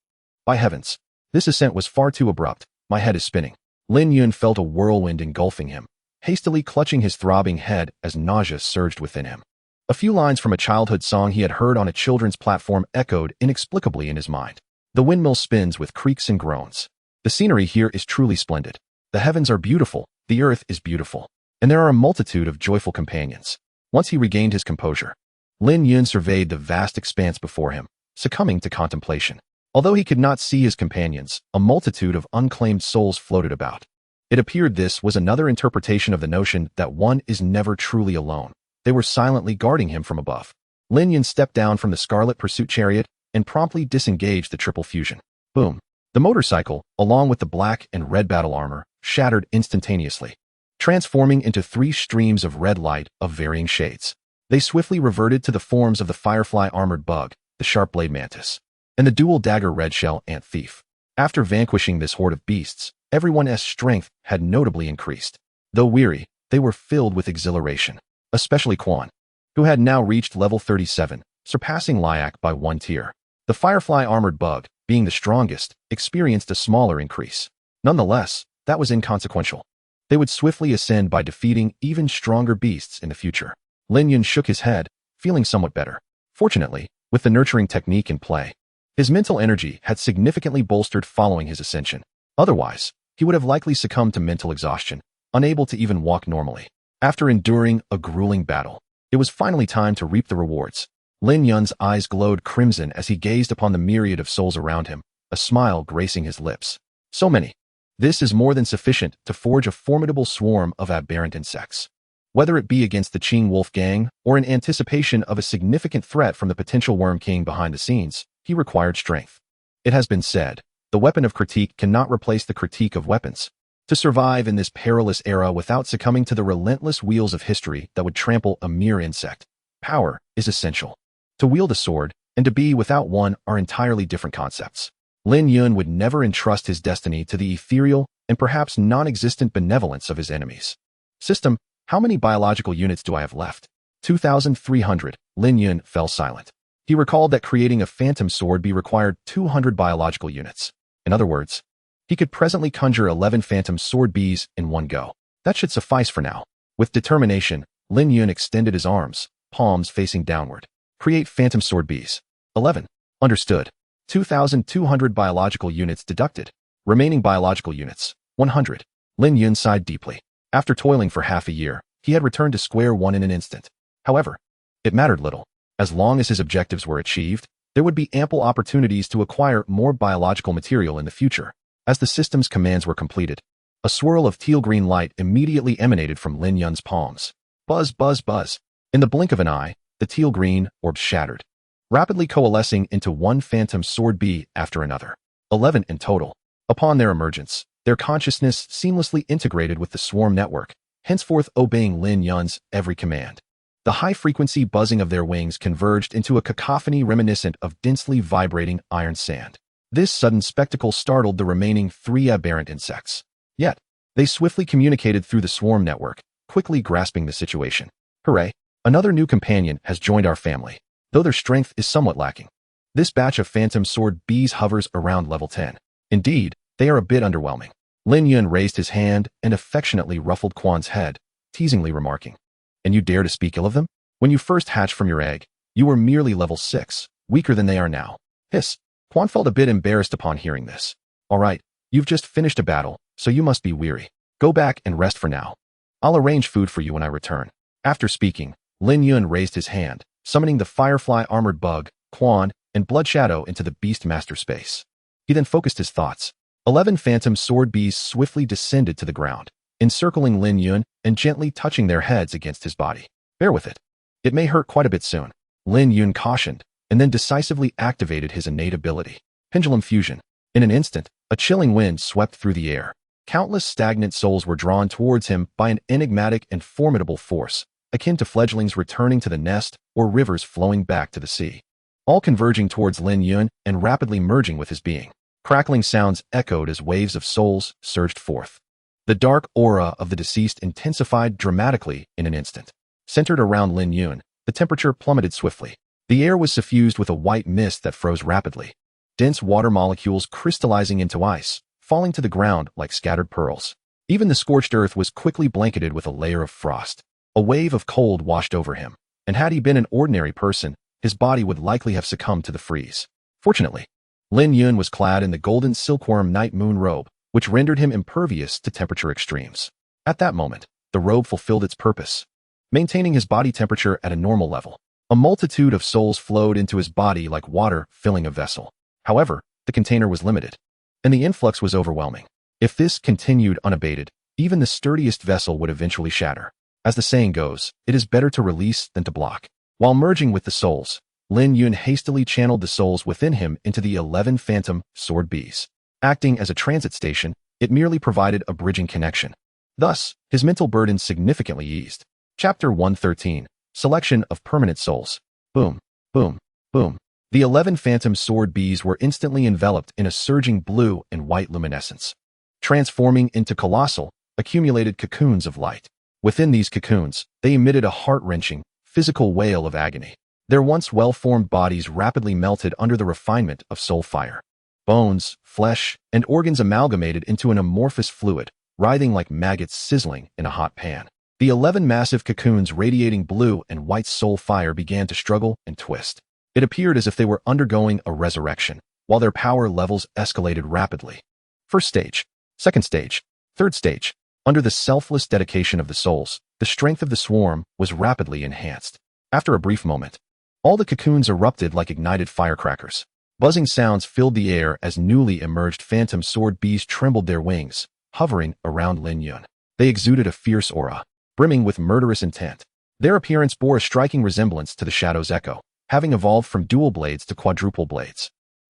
By heavens, this ascent was far too abrupt. My head is spinning. Lin Yun felt a whirlwind engulfing him, hastily clutching his throbbing head as nausea surged within him. A few lines from a childhood song he had heard on a children's platform echoed inexplicably in his mind. The windmill spins with creaks and groans. The scenery here is truly splendid. The heavens are beautiful, the earth is beautiful, and there are a multitude of joyful companions. Once he regained his composure, Lin Yun surveyed the vast expanse before him, succumbing to contemplation. Although he could not see his companions, a multitude of unclaimed souls floated about. It appeared this was another interpretation of the notion that one is never truly alone. They were silently guarding him from above. Lin Yun stepped down from the Scarlet Pursuit Chariot and promptly disengaged the triple fusion. Boom. The motorcycle, along with the black and red battle armor, shattered instantaneously, transforming into 3 streams of red light of varying shades. They swiftly reverted to the forms of the Firefly armored bug, the Sharp Blade Mantis, and the dual dagger red shell ant thief. After vanquishing this horde of beasts, everyone's strength had notably increased. Though weary, they were filled with exhilaration, especially Quan, who had now reached level 37, surpassing Lyak by 1 tier. The Firefly armored bug, being the strongest, experienced a smaller increase. Nonetheless, that was inconsequential. They would swiftly ascend by defeating even stronger beasts in the future. Lin Yun shook his head, feeling somewhat better. Fortunately, with the nurturing technique in play, his mental energy had significantly bolstered following his ascension. Otherwise, he would have likely succumbed to mental exhaustion, unable to even walk normally. After enduring a grueling battle, it was finally time to reap the rewards. Lin Yun's eyes glowed crimson as he gazed upon the myriad of souls around him, a smile gracing his lips. So many. This is more than sufficient to forge a formidable swarm of aberrant insects. Whether it be against the Qing Wolf gang or in anticipation of a significant threat from the potential Worm King behind the scenes, he required strength. It has been said, the weapon of critique cannot replace the critique of weapons. To survive in this perilous era without succumbing to the relentless wheels of history that would trample a mere insect, power is essential. To wield a sword and to be without one are entirely different concepts. Lin Yun would never entrust his destiny to the ethereal and perhaps non-existent benevolence of his enemies. System, how many biological units do I have left? 2,300. Lin Yun fell silent. He recalled that creating a phantom sword required 200 biological units. In other words, he could presently conjure 11 phantom sword bees in one go. That should suffice for now. With determination, Lin Yun extended his arms, palms facing downward. Create phantom sword bees. 11. Understood. 2,200 biological units deducted. Remaining biological units, 100. Lin Yun sighed deeply. After toiling for half a year, he had returned to square one in an instant. However, it mattered little. As long as his objectives were achieved, there would be ample opportunities to acquire more biological material in the future. As the system's commands were completed, a swirl of teal-green light immediately emanated from Lin Yun's palms. Buzz, buzz, buzz. In the blink of an eye, the teal-green orb shattered, rapidly coalescing into one phantom sword bee after another. 11 in total. Upon their emergence, their consciousness seamlessly integrated with the swarm network, henceforth obeying Lin Yun's every command. The high-frequency buzzing of their wings converged into a cacophony reminiscent of densely vibrating iron sand. This sudden spectacle startled the remaining 3 aberrant insects. Yet, they swiftly communicated through the swarm network, quickly grasping the situation. Hooray! Another new companion has joined our family, though their strength is somewhat lacking. This batch of phantom sword bees hovers around level 10. Indeed, they are a bit underwhelming. Lin Yun raised his hand and affectionately ruffled Quan's head, teasingly remarking, "And you dare to speak ill of them? When you first hatched from your egg, you were merely level 6, weaker than they are now." Hiss. Quan felt a bit embarrassed upon hearing this. "All right, you've just finished a battle, so you must be weary. Go back and rest for now. I'll arrange food for you when I return." After speaking, Lin Yun raised his hand, summoning the Firefly Armored Bug, Quan, and Blood Shadow into the Beast Master space. He then focused his thoughts. 11 phantom sword bees swiftly descended to the ground, encircling Lin Yun and gently touching their heads against his body. "Bear with it. It may hurt quite a bit soon," Lin Yun cautioned, and then decisively activated his innate ability. Pendulum Fusion. In an instant, a chilling wind swept through the air. Countless stagnant souls were drawn towards him by an enigmatic and formidable force, akin to fledglings returning to the nest or rivers flowing back to the sea, all converging towards Lin Yun and rapidly merging with his being. Crackling sounds echoed as waves of souls surged forth. The dark aura of the deceased intensified dramatically in an instant. Centered around Lin Yun, the temperature plummeted swiftly. The air was suffused with a white mist that froze rapidly, dense water molecules crystallizing into ice, falling to the ground like scattered pearls. Even the scorched earth was quickly blanketed with a layer of frost. A wave of cold washed over him, and had he been an ordinary person, his body would likely have succumbed to the freeze. Fortunately, Lin Yun was clad in the golden silkworm night moon robe, which rendered him impervious to temperature extremes. At that moment, the robe fulfilled its purpose, maintaining his body temperature at a normal level. A multitude of souls flowed into his body like water filling a vessel. However, the container was limited, and the influx was overwhelming. If this continued unabated, even the sturdiest vessel would eventually shatter. As the saying goes, it is better to release than to block. While merging with the souls, Lin Yun hastily channeled the souls within him into the 11 phantom sword bees. Acting as a transit station, it merely provided a bridging connection. Thus, his mental burden significantly eased. Chapter 113. Selection of Permanent Souls. Boom, boom, boom. The 11 phantom sword bees were instantly enveloped in a surging blue and white luminescence, transforming into colossal, accumulated cocoons of light. Within these cocoons, they emitted a heart-wrenching, physical wail of agony. Their once well-formed bodies rapidly melted under the refinement of soul fire. bones, flesh, and organs amalgamated into an amorphous fluid, writhing like maggots sizzling in a hot pan. The 11 massive cocoons radiating blue and white soul fire began to struggle and twist. It appeared as if they were undergoing a resurrection, while their power levels escalated rapidly. First stage, second stage, third stage. Under the selfless dedication of the souls, the strength of the swarm was rapidly enhanced. After a brief moment, all the cocoons erupted like ignited firecrackers. Buzzing sounds filled the air as newly emerged phantom sword bees trembled their wings, hovering around Lin Yun. They exuded a fierce aura, brimming with murderous intent. Their appearance bore a striking resemblance to the Shadow's Echo, having evolved from dual blades to quadruple blades.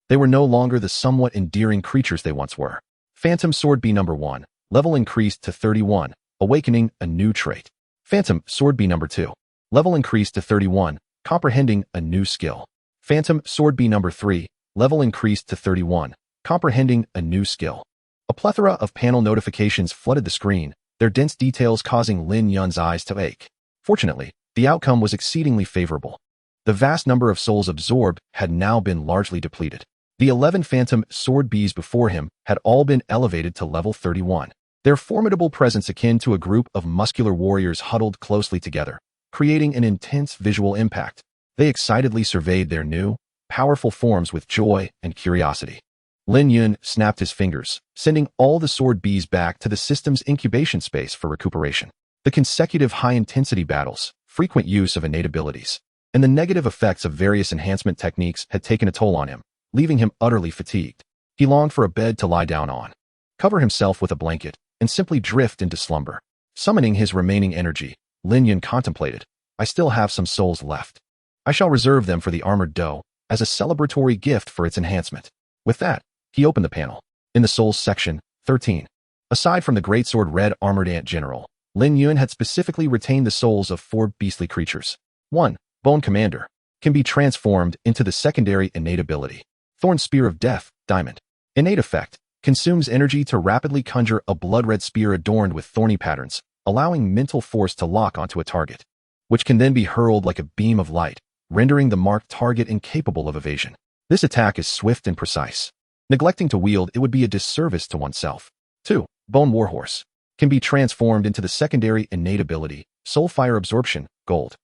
They were no longer the somewhat endearing creatures they once were. Phantom Sword Bee number 1, level increased to 31, awakening a new trait. Phantom Sword Bee number 2, level increased to 31, comprehending a new skill. Phantom Sword Bee number 3, level increased to 31, comprehending a new skill. A plethora of panel notifications flooded the screen, their dense details causing Lin Yun's eyes to ache. Fortunately, the outcome was exceedingly favorable. The vast number of souls absorbed had now been largely depleted. The 11 phantom sword bees before him had all been elevated to level 31. Their formidable presence akin to a group of muscular warriors huddled closely together, creating an intense visual impact. They excitedly surveyed their new, powerful forms with joy and curiosity. Lin Yun snapped his fingers, sending all the sword bees back to the system's incubation space for recuperation. The consecutive high-intensity battles, frequent use of innate abilities, and the negative effects of various enhancement techniques had taken a toll on him, leaving him utterly fatigued. He longed for a bed to lie down on, cover himself with a blanket, and simply drift into slumber. Summoning his remaining energy, Lin Yun contemplated, I still have some souls left. I shall reserve them for the armored doe as a celebratory gift for its enhancement. With that, he opened the panel. In the Souls section, 13. Aside from the Greatsword Red Armored Ant General, Lin Yun had specifically retained the souls of 4 beastly creatures. 1. Bone Commander. Can be transformed into the secondary innate ability. Thorn Spear of Death, Diamond. Innate effect. Consumes energy to rapidly conjure a blood-red spear adorned with thorny patterns, allowing mental force to lock onto a target, which can then be hurled like a beam of light, rendering the marked target incapable of evasion. This attack is swift and precise. Neglecting to wield it would be a disservice to oneself. 2. Bone Warhorse. Can be transformed into the secondary innate ability, Soul Fire Absorption, Gold.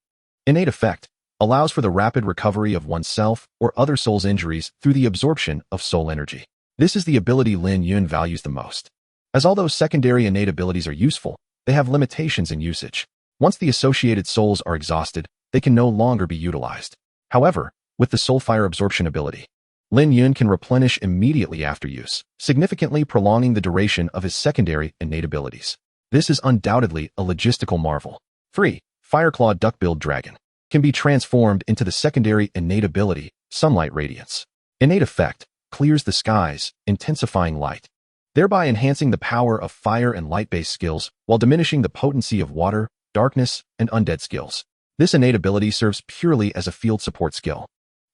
Innate effect. Allows for the rapid recovery of oneself or other soul's injuries through the absorption of soul energy. This is the ability Lin Yun values the most. As although secondary innate abilities are useful, they have limitations in usage. Once the associated souls are exhausted, they can no longer be utilized. However, with the Soul Fire Absorption ability, Lin Yun can replenish immediately after use, significantly prolonging the duration of his secondary innate abilities. This is undoubtedly a logistical marvel. 3. Fireclaw Duck-billed Dragon. Can be transformed into the secondary innate ability, Sunlight Radiance. Innate effect. Clears the skies, intensifying light, thereby enhancing the power of fire and light-based skills while diminishing the potency of water, darkness, and undead skills. This innate ability serves purely as a field support skill.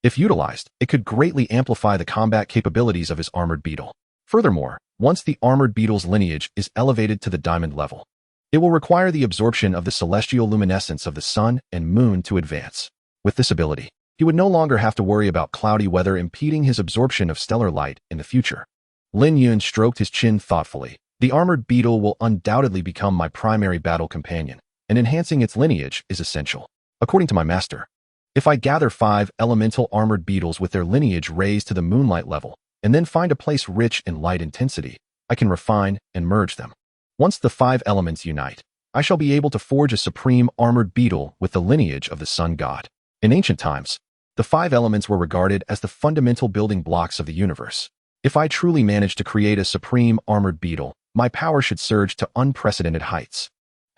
If utilized, it could greatly amplify the combat capabilities of his armored beetle. Furthermore, once the armored beetle's lineage is elevated to the diamond level, it will require the absorption of the celestial luminescence of the sun and moon to advance. With this ability, he would no longer have to worry about cloudy weather impeding his absorption of stellar light in the future. Lin Yun stroked his chin thoughtfully. The armored beetle will undoubtedly become my primary battle companion, and enhancing its lineage is essential. According to my master, if I gather 5 elemental armored beetles with their lineage raised to the moonlight level, and then find a place rich in light intensity, I can refine and merge them. Once the 5 elements unite, I shall be able to forge a supreme armored beetle with the lineage of the sun god. In ancient times, the 5 elements were regarded as the fundamental building blocks of the universe. If I truly manage to create a supreme armored beetle, my power should surge to unprecedented heights.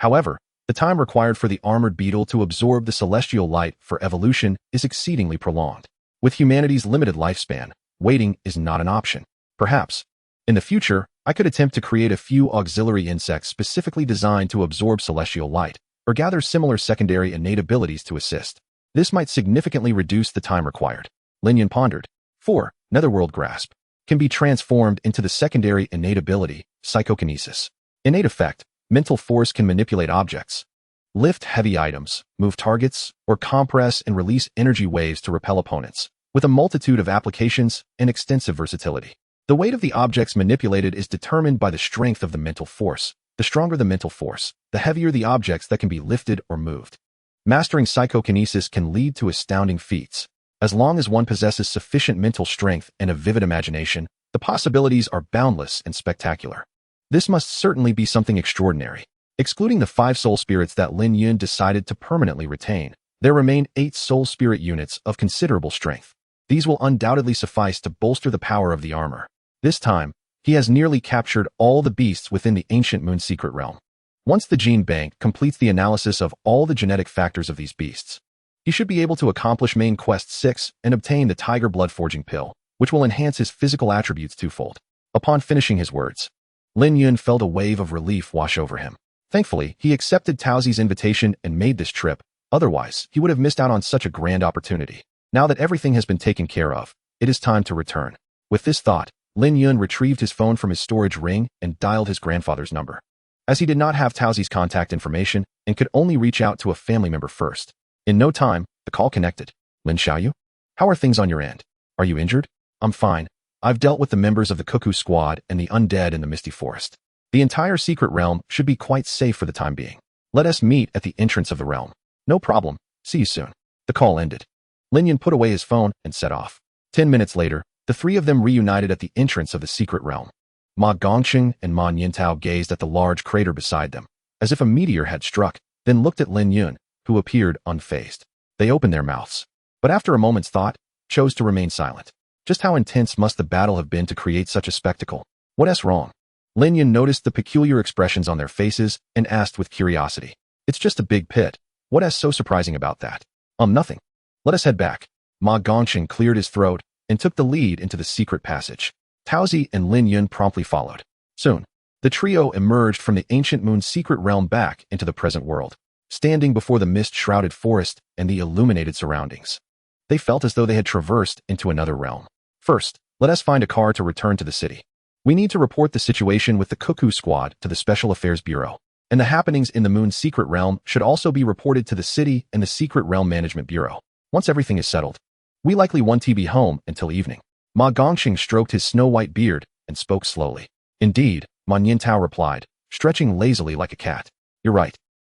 However, the time required for the armored beetle to absorb the celestial light for evolution is exceedingly prolonged. With humanity's limited lifespan, waiting is not an option. Perhaps, in the future, I could attempt to create a few auxiliary insects specifically designed to absorb celestial light, or gather similar secondary innate abilities to assist. This might significantly reduce the time required. Lin Yun pondered. 4. Netherworld Grasp. Can be transformed into the secondary innate ability, Psychokinesis. Innate effect. Mental force can manipulate objects, lift heavy items, move targets, or compress and release energy waves to repel opponents, with a multitude of applications and extensive versatility. The weight of the objects manipulated is determined by the strength of the mental force. The stronger the mental force, the heavier the objects that can be lifted or moved. Mastering psychokinesis can lead to astounding feats. As long as one possesses sufficient mental strength and a vivid imagination, the possibilities are boundless and spectacular. This must certainly be something extraordinary. Excluding the 5 soul spirits that Lin Yun decided to permanently retain, there remain 8 soul spirit units of considerable strength. These will undoubtedly suffice to bolster the power of the armor. This time, he has nearly captured all the beasts within the ancient moon secret realm. Once the gene bank completes the analysis of all the genetic factors of these beasts, he should be able to accomplish main quest 6 and obtain the tiger blood forging pill, which will enhance his physical attributes twofold. Upon finishing his words, Lin Yun felt a wave of relief wash over him. Thankfully, he accepted Taozi's invitation and made this trip. Otherwise, he would have missed out on such a grand opportunity. Now that everything has been taken care of, it is time to return. With this thought, Lin Yun retrieved his phone from his storage ring and dialed his grandfather's number. As he did not have Taozi's contact information and could only reach out to a family member first. In no time, the call connected. Lin Xiaoyu? How are things on your end? Are you injured? I'm fine. I've dealt with the members of the Cuckoo Squad and the undead in the Misty Forest. The entire secret realm should be quite safe for the time being. Let us meet at the entrance of the realm. No problem. See you soon. The call ended. Lin Yun put away his phone and set off. 10 minutes later, the 3 of them reunited at the entrance of the secret realm. Ma Gongqing and Ma Niantao gazed at the large crater beside them, as if a meteor had struck, then looked at Lin Yun, who appeared unfazed. They opened their mouths, but after a moment's thought, chose to remain silent. Just how intense must the battle have been to create such a spectacle? What's wrong? Lin Yun noticed the peculiar expressions on their faces and asked with curiosity. It's just a big pit. What's so surprising about that? Nothing. Let us head back. Ma Gongqing cleared his throat and took the lead into the secret passage. Taozi and Lin Yun promptly followed. Soon, the trio emerged from the ancient moon's secret realm back into the present world, standing before the mist-shrouded forest and the illuminated surroundings. They felt as though they had traversed into another realm. First, let us find a car to return to the city. We need to report the situation with the Cuckoo Squad to the Special Affairs Bureau, and the happenings in the moon's secret realm should also be reported to the city and the Secret Realm Management Bureau. Once everything is settled, we likely won't be home until evening. Ma Gongqing stroked his snow-white beard and spoke slowly. Indeed, Ma Niantao replied, stretching lazily like a cat. You're right.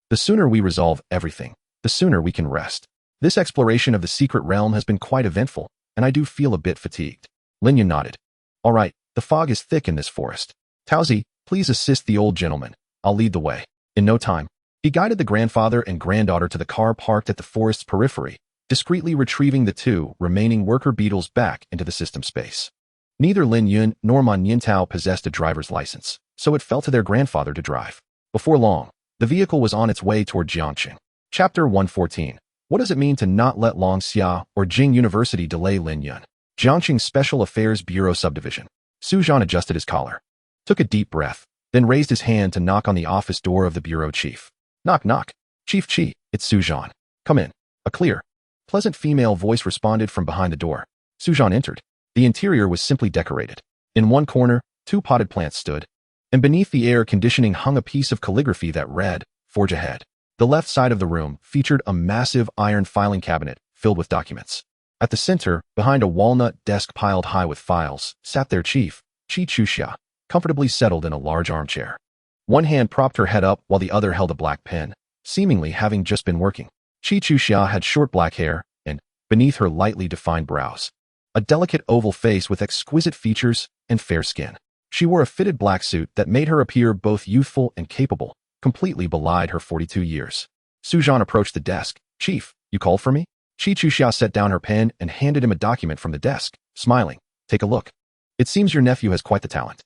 The sooner we resolve everything, the sooner we can rest. This exploration of the secret realm has been quite eventful, and I do feel a bit fatigued. Lin Yun nodded. All right, the fog is thick in this forest. Taozi, please assist the old gentleman. I'll lead the way. In no time, he guided the grandfather and granddaughter to the car parked at the forest's periphery, discreetly retrieving the 2 remaining worker beetles back into the system space. Neither Lin Yun nor Ma Niantao possessed a driver's license, so it fell to their grandfather to drive. Before long, the vehicle was on its way toward Jiangxing. Chapter 114. What does it mean to not let Longxia or Jing University delay Lin Yun? Jiangxing Special Affairs Bureau Subdivision. Su Zhan adjusted his collar, took a deep breath, then raised his hand to knock on the office door of the bureau chief. Knock, knock. Chief Chi, it's Su Zhan. Come in. A clear, pleasant female voice responded from behind the door. Su Zhan entered. The interior was simply decorated. In one corner, 2 potted plants stood, and beneath the air conditioning hung a piece of calligraphy that read, Forge Ahead. The left side of the room featured a massive iron filing cabinet filled with documents. At the center, behind a walnut desk piled high with files, sat their chief, Chi Chuxia, comfortably settled in a large armchair. One hand propped her head up while the other held a black pen, seemingly having just been working. Chi Chuxia had short black hair and, beneath her lightly defined brows, a delicate oval face with exquisite features and fair skin. She wore a fitted black suit that made her appear both youthful and capable, completely belied her 42 years. Su Zhan approached the desk. Chief, you called for me? Chi Chuxia set down her pen and handed him a document from the desk, smiling. Take a look. It seems your nephew has quite the talent.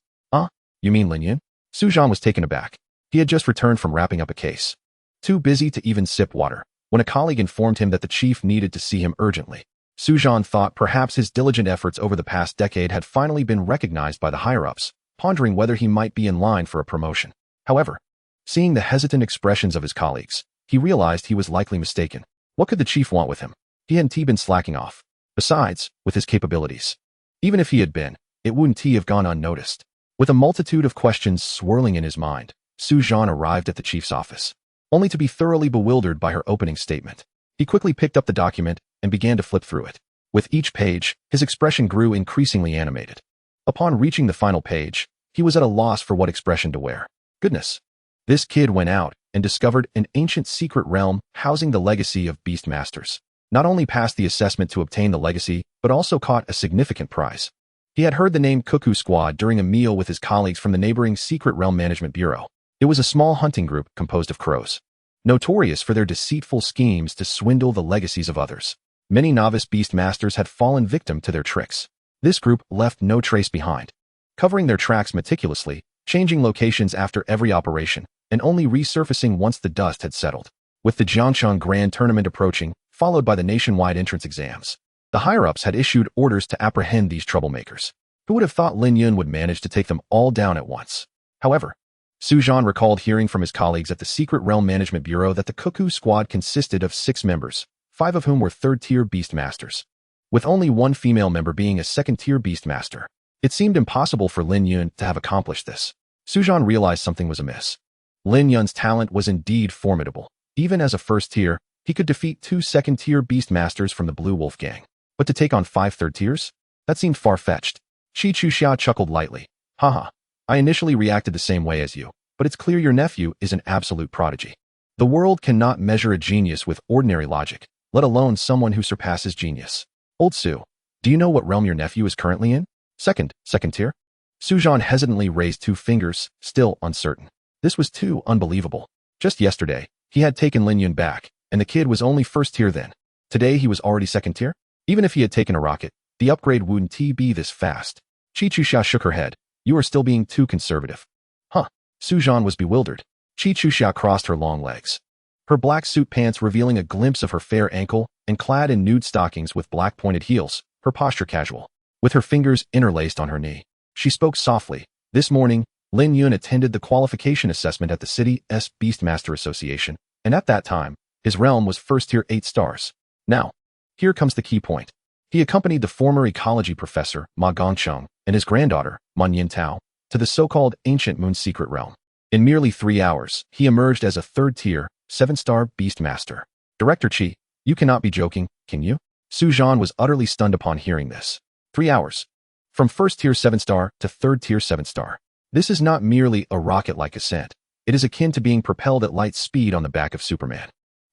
You mean Lin Yun? Su Zhan was taken aback. He had just returned from wrapping up a case. Too busy to even sip water, when a colleague informed him that the chief needed to see him urgently. Su Zhan thought perhaps his diligent efforts over the past decade had finally been recognized by the higher-ups, pondering whether he might be in line for a promotion. However, seeing the hesitant expressions of his colleagues, he realized he was likely mistaken. What could the chief want with him? He hadn't been slacking off. Besides, with his capabilities, even if he had been, it wouldn't have gone unnoticed. With a multitude of questions swirling in his mind, Su Zhan arrived at the chief's office, only to be thoroughly bewildered by her opening statement. He quickly picked up the document and began to flip through it. With each page, his expression grew increasingly animated. Upon reaching the final page, he was at a loss for what expression to wear. Goodness. This kid went out and discovered an ancient secret realm housing the legacy of beast masters. Not only passed the assessment to obtain the legacy, but also caught a significant prize. He had heard the name Cuckoo Squad during a meal with his colleagues from the neighboring Secret Realm Management Bureau. It was a small hunting group composed of crows, notorious for their deceitful schemes to swindle the legacies of others. Many novice beast masters had fallen victim to their tricks. This group left no trace behind, covering their tracks meticulously, changing locations after every operation, and only resurfacing once the dust had settled. With the Jiangcheng Grand Tournament approaching, followed by the nationwide entrance exams, the higher-ups had issued orders to apprehend these troublemakers. Who would have thought Lin Yun would manage to take them all down at once? However, Su Zhan recalled hearing from his colleagues at the Secret Realm Management Bureau that the Cuckoo Squad consisted of 6 members, 5 of whom were third-tier beast masters, with only one female member being a second-tier beast master. It seemed impossible for Lin Yun to have accomplished this. Su Zhan realized something was amiss. Lin Yun's talent was indeed formidable. Even as a first-tier, he could defeat 2 second-tier beast masters from the Blue Wolf gang. But to take on 5 third-tiers? That seemed far-fetched. Qi Chuxia chuckled lightly. Haha. I initially reacted the same way as you, but it's clear your nephew is an absolute prodigy. The world cannot measure a genius with ordinary logic, let alone someone who surpasses genius. Old Su, do you know what realm your nephew is currently in? Second tier? Su Zhan hesitantly raised 2 fingers, still uncertain. This was too unbelievable. Just yesterday, he had taken Lin Yun back, and the kid was only first tier then. Today he was already second tier? Even if he had taken a rocket, the upgrade wouldn't be this fast. Qi Chuxia shook her head. You are still being too conservative. Huh. Su Zhan was bewildered. Qi Chuxia crossed her long legs, her black suit pants revealing a glimpse of her fair ankle, and clad in nude stockings with black pointed heels, her posture casual. With her fingers interlaced on her knee, she spoke softly. This morning, Lin Yun attended the qualification assessment at the city's Beastmaster Association, and at that time, his realm was first tier 8 stars. Now, here comes the key point. He accompanied the former ecology professor, Ma Gongcheng, and his granddaughter, Man Yintao, to the so-called Ancient Moon Secret Realm. In merely 3 hours, he emerged as a third-tier, 7-star beast master. Director Qi, you cannot be joking, can you? Su Zhan was utterly stunned upon hearing this. 3 hours. From first-tier 7-star to third-tier 7-star. This is not merely a rocket-like ascent. It is akin to being propelled at light speed on the back of Superman.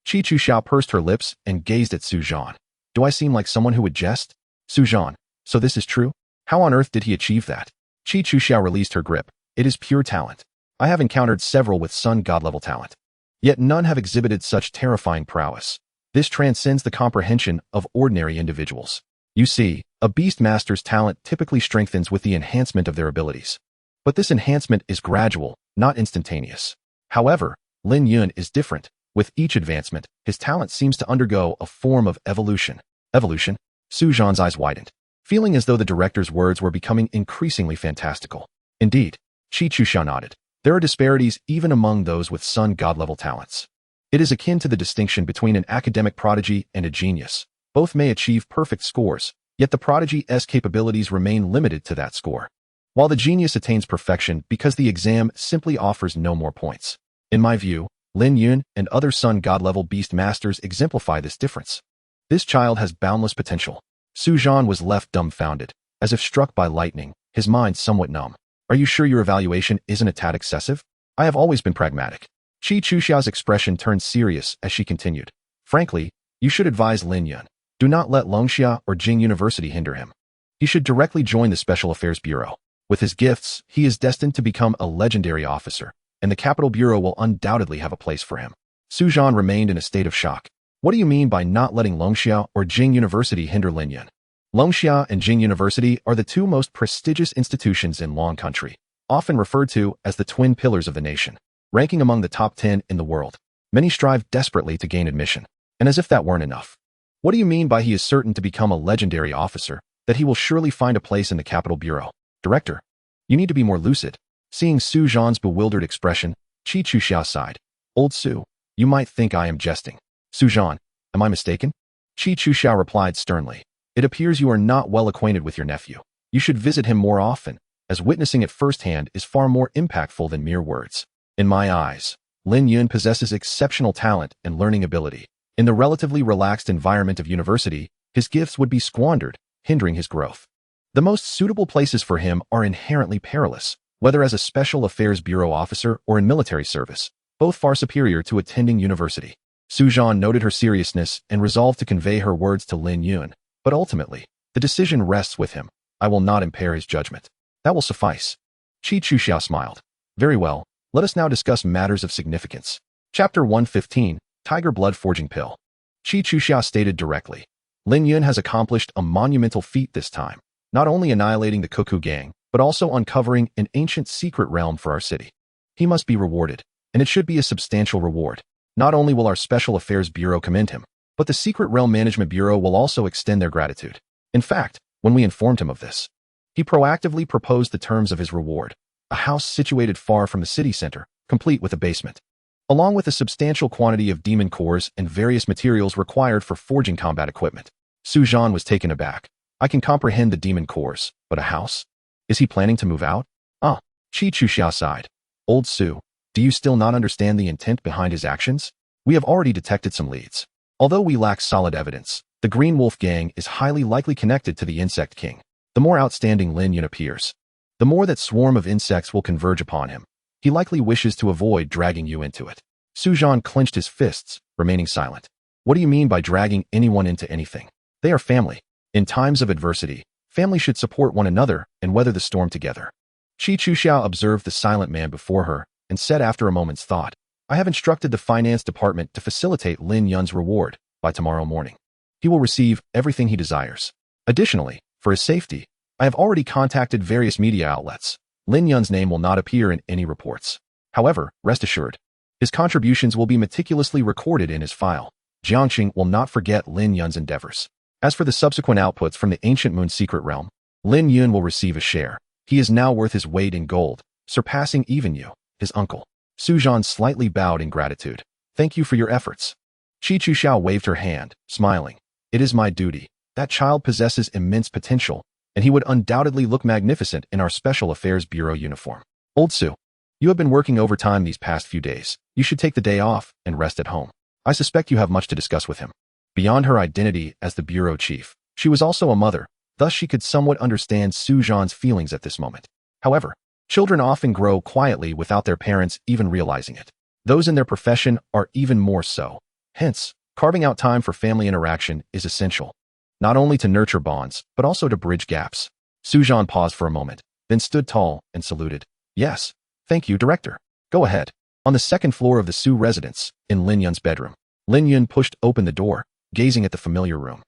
Qi Chuxia pursed her lips and gazed at Su Zhan. Do I seem like someone who would jest? Su Zhan, so this is true? How on earth did he achieve that? Qi Chuxia released her grip. It is pure talent. I have encountered several with sun god level talent, yet none have exhibited such terrifying prowess. This transcends the comprehension of ordinary individuals. You see, a beast master's talent typically strengthens with the enhancement of their abilities. But this enhancement is gradual, not instantaneous. However, Lin Yun is different. With each advancement, his talent seems to undergo a form of evolution. Evolution? Su Zhan's eyes widened, feeling as though the director's words were becoming increasingly fantastical. Indeed, Qi Chuxia nodded. There are disparities even among those with sun god-level talents. It is akin to the distinction between an academic prodigy and a genius. Both may achieve perfect scores, yet the prodigy's capabilities remain limited to that score, while the genius attains perfection because the exam simply offers no more points. In my view, Lin Yun and other sun god-level beast masters exemplify this difference. This child has boundless potential. Su Zhan was left dumbfounded, as if struck by lightning, his mind somewhat numb. Are you sure your evaluation isn't a tad excessive? I have always been pragmatic. Qi Chuxia's expression turned serious as she continued. Frankly, you should advise Lin Yun. Do not let Longxia or Jing University hinder him. He should directly join the Special Affairs Bureau. With his gifts, he is destined to become a legendary officer, and the Capital Bureau will undoubtedly have a place for him. Su Zhan remained in a state of shock. What do you mean by not letting Longxia or Jing University hinder Lin Yun? Longxia and Jing University are the 2 most prestigious institutions in Long Country, often referred to as the twin pillars of the nation, ranking among the top 10 in the world. Many strive desperately to gain admission, and as if that weren't enough. What do you mean by he is certain to become a legendary officer, that he will surely find a place in the Capital Bureau? Director, you need to be more lucid. Seeing Su Zhan's bewildered expression, Qi Chuxia sighed. Old Su, you might think I am jesting. Su Zhan, am I mistaken? Qi Chuxia replied sternly. It appears you are not well acquainted with your nephew. You should visit him more often, as witnessing it firsthand is far more impactful than mere words. In my eyes, Lin Yun possesses exceptional talent and learning ability. In the relatively relaxed environment of university, his gifts would be squandered, hindering his growth. The most suitable places for him are inherently perilous, whether as a Special Affairs Bureau officer or in military service, both far superior to attending university. Su Zhan noted her seriousness and resolved to convey her words to Lin Yun, but ultimately, the decision rests with him. I will not impair his judgment. That will suffice. Qi Chuxiao smiled. Very well, let us now discuss matters of significance. Chapter 115, Tiger Blood Forging Pill. Qi Chuxiao stated directly. Lin Yun has accomplished a monumental feat this time, not only annihilating the Cuckoo Gang, but also uncovering an ancient secret realm for our city. He must be rewarded, and it should be a substantial reward. Not only will our Special Affairs Bureau commend him, but the Secret Realm Management Bureau will also extend their gratitude. In fact, when we informed him of this, he proactively proposed the terms of his reward, a house situated far from the city center, complete with a basement, along with a substantial quantity of demon cores and various materials required for forging combat equipment. Su Zhan was taken aback. I can comprehend the demon cores, but a house? Is he planning to move out? Qi Chuxiao sighed. Old Su, do you still not understand the intent behind his actions? We have already detected some leads. Although we lack solid evidence, the Green Wolf Gang is highly likely connected to the Insect King. The more outstanding Lin Yun appears, the more that swarm of insects will converge upon him. He likely wishes to avoid dragging you into it. Su Zhan clenched his fists, remaining silent. What do you mean by dragging anyone into anything? They are family. In times of adversity, family should support one another and weather the storm together. Qi Chuxiao observed the silent man before her and said after a moment's thought, I have instructed the finance department to facilitate Lin Yun's reward by tomorrow morning. He will receive everything he desires. Additionally, for his safety, I have already contacted various media outlets. Lin Yun's name will not appear in any reports. However, rest assured, his contributions will be meticulously recorded in his file. Jiangxing will not forget Lin Yun's endeavors. As for the subsequent outputs from the Ancient Moon Secret Realm, Lin Yun will receive a share. He is now worth his weight in gold, surpassing even you, his uncle. Su Zhan slightly bowed in gratitude. Thank you for your efforts. Qi Chuxiao waved her hand, smiling. It is my duty. That child possesses immense potential, and he would undoubtedly look magnificent in our Special Affairs Bureau uniform. Old Su, you have been working overtime these past few days. You should take the day off and rest at home. I suspect you have much to discuss with him. Beyond her identity as the bureau chief, she was also a mother, thus she could somewhat understand Su Zhan's feelings at this moment. However, children often grow quietly without their parents even realizing it. Those in their profession are even more so. Hence, carving out time for family interaction is essential, not only to nurture bonds, but also to bridge gaps. Su Zhan paused for a moment, then stood tall and saluted. Yes, thank you, Director. Go ahead. On the second floor of the Su residence, in Lin Yun's bedroom, Lin Yun pushed open the door, gazing at the familiar room,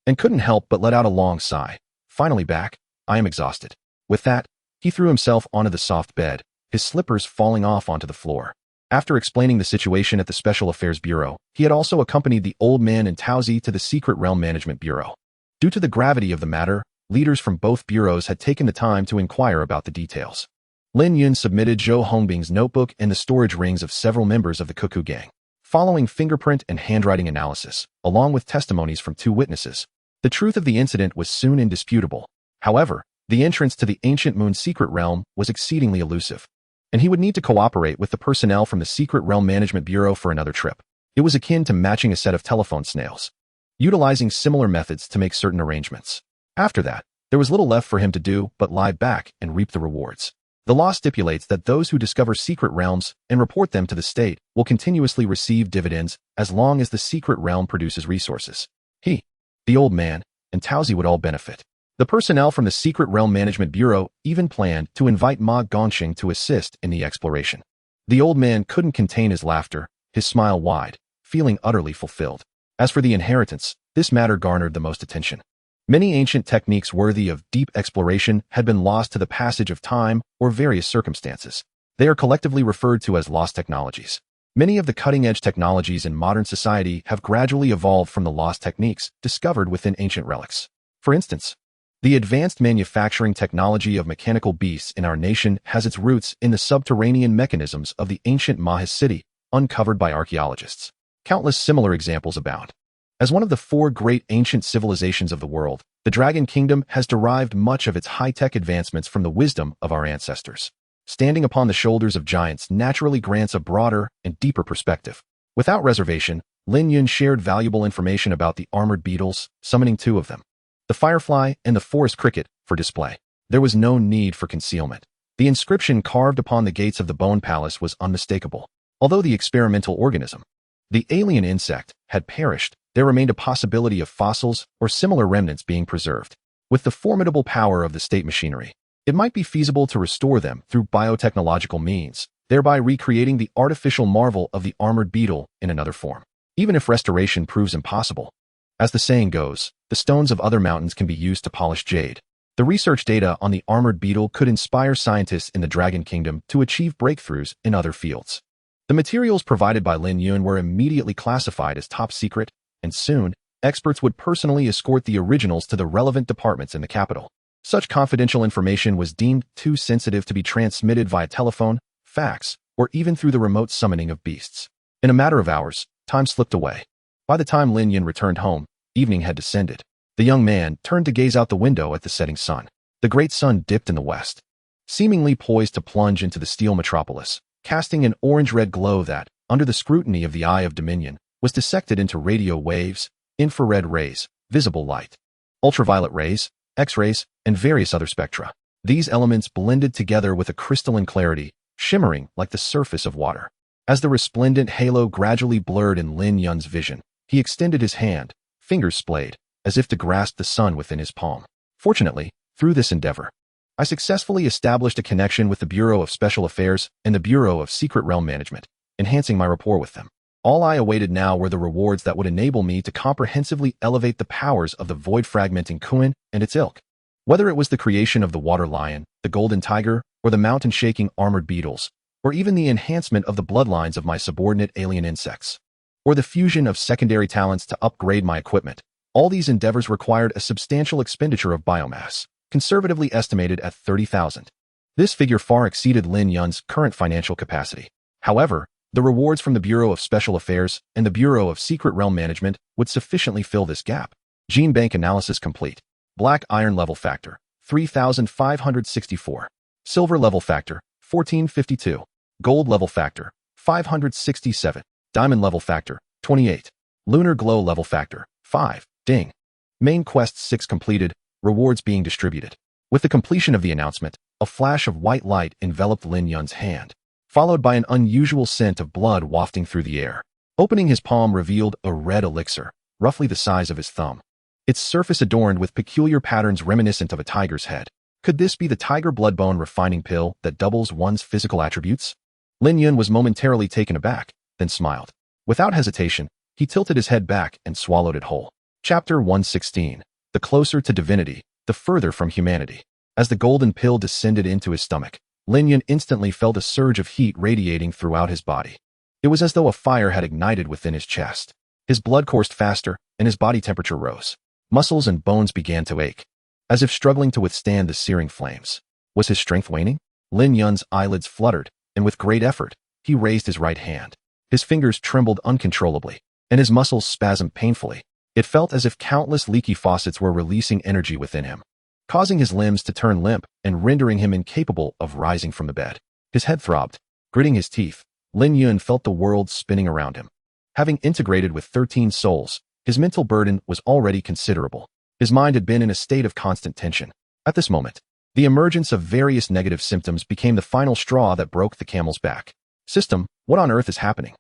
and couldn't help but let out a long sigh. Finally back, I am exhausted. With that, he threw himself onto the soft bed, his slippers falling off onto the floor. After explaining the situation at the Special Affairs Bureau, he had also accompanied the old man and Taozi to the Secret Realm Management Bureau. Due to the gravity of the matter, leaders from both bureaus had taken the time to inquire about the details. Lin Yun submitted Zhou Hongbing's notebook and the storage rings of several members of the Cuckoo Gang. Following fingerprint and handwriting analysis, along with testimonies from 2 witnesses, the truth of the incident was soon indisputable. However, the entrance to the Ancient Moon Secret Realm was exceedingly elusive, and he would need to cooperate with the personnel from the Secret Realm Management Bureau for another trip. It was akin to matching a set of telephone snails, utilizing similar methods to make certain arrangements. After that, there was little left for him to do but lie back and reap the rewards. The law stipulates that those who discover secret realms and report them to the state will continuously receive dividends as long as the secret realm produces resources. He, the old man, and Taozi would all benefit. The personnel from the Secret Realm Management Bureau even planned to invite Ma Gongxing to assist in the exploration. The old man couldn't contain his laughter, his smile wide, feeling utterly fulfilled. As for the inheritance, this matter garnered the most attention. Many ancient techniques worthy of deep exploration had been lost to the passage of time or various circumstances. They are collectively referred to as lost technologies. Many of the cutting-edge technologies in modern society have gradually evolved from the lost techniques discovered within ancient relics. For instance, the advanced manufacturing technology of mechanical beasts in our nation has its roots in the subterranean mechanisms of the ancient Mahis city, uncovered by archaeologists. Countless similar examples abound. As one of the 4 great ancient civilizations of the world, the Dragon Kingdom has derived much of its high-tech advancements from the wisdom of our ancestors. Standing upon the shoulders of giants naturally grants a broader and deeper perspective. Without reservation, Lin Yun shared valuable information about the armored beetles, summoning 2 of them. The firefly and the forest cricket for display. There was no need for concealment. The inscription carved upon the gates of the Bone Palace was unmistakable. Although the experimental organism, the alien insect, had perished, there remained a possibility of fossils or similar remnants being preserved. With the formidable power of the state machinery, it might be feasible to restore them through biotechnological means, thereby recreating the artificial marvel of the armored beetle in another form. Even if restoration proves impossible, as the saying goes, the stones of other mountains can be used to polish jade. The research data on the armored beetle could inspire scientists in the Dragon Kingdom to achieve breakthroughs in other fields. The materials provided by Lin Yun were immediately classified as top secret, and soon, experts would personally escort the originals to the relevant departments in the capital. Such confidential information was deemed too sensitive to be transmitted via telephone, fax, or even through the remote summoning of beasts. In a matter of hours, time slipped away. By the time Lin Yun returned home, evening had descended. The young man turned to gaze out the window at the setting sun. The great sun dipped in the west, seemingly poised to plunge into the steel metropolis, casting an orange-red glow that, under the scrutiny of the Eye of Dominion, was dissected into radio waves, infrared rays, visible light, ultraviolet rays, X-rays, and various other spectra. These elements blended together with a crystalline clarity, shimmering like the surface of water. As the resplendent halo gradually blurred in Lin Yun's vision, he extended his hand, fingers splayed, as if to grasp the sun within his palm. Fortunately, through this endeavor, I successfully established a connection with the Bureau of Special Affairs and the Bureau of Secret Realm Management, enhancing my rapport with them. All I awaited now were the rewards that would enable me to comprehensively elevate the powers of the void-fragmenting Kuin and its ilk. Whether it was the creation of the water lion, the golden tiger, or the mountain-shaking armored beetles, or even the enhancement of the bloodlines of my subordinate alien insects, or the fusion of secondary talents to upgrade my equipment, all these endeavors required a substantial expenditure of biomass, conservatively estimated at 30,000. This figure far exceeded Lin Yun's current financial capacity. However, the rewards from the Bureau of Special Affairs and the Bureau of Secret Realm Management would sufficiently fill this gap. Gene bank analysis complete. Black iron level factor, 3,564. Silver level factor, 1452. Gold level factor, 567. Diamond level factor, 28. Lunar glow level factor, 5. Ding. Main quest 6 completed, rewards being distributed. With the completion of the announcement, a flash of white light enveloped Lin Yun's hand, followed by an unusual scent of blood wafting through the air. Opening his palm revealed a red elixir, roughly the size of his thumb. Its surface adorned with peculiar patterns reminiscent of a tiger's head. Could this be the tiger bloodbone refining pill that doubles one's physical attributes? Lin Yun was momentarily taken aback, then smiled. Without hesitation, he tilted his head back and swallowed it whole. Chapter 116. The closer to divinity, the further from humanity. As the golden pill descended into his stomach, Lin Yun instantly felt a surge of heat radiating throughout his body. It was as though a fire had ignited within his chest. His blood coursed faster, and his body temperature rose. Muscles and bones began to ache, as if struggling to withstand the searing flames. Was his strength waning? Lin Yun's eyelids fluttered, and with great effort, he raised his right hand. His fingers trembled uncontrollably, and his muscles spasmed painfully. It felt as if countless leaky faucets were releasing energy within him, causing his limbs to turn limp and rendering him incapable of rising from the bed. His head throbbed. Gritting his teeth, Lin Yun felt the world spinning around him. Having integrated with 13 souls, his mental burden was already considerable. His mind had been in a state of constant tension. At this moment, the emergence of various negative symptoms became the final straw that broke the camel's back. System, what on earth is happening?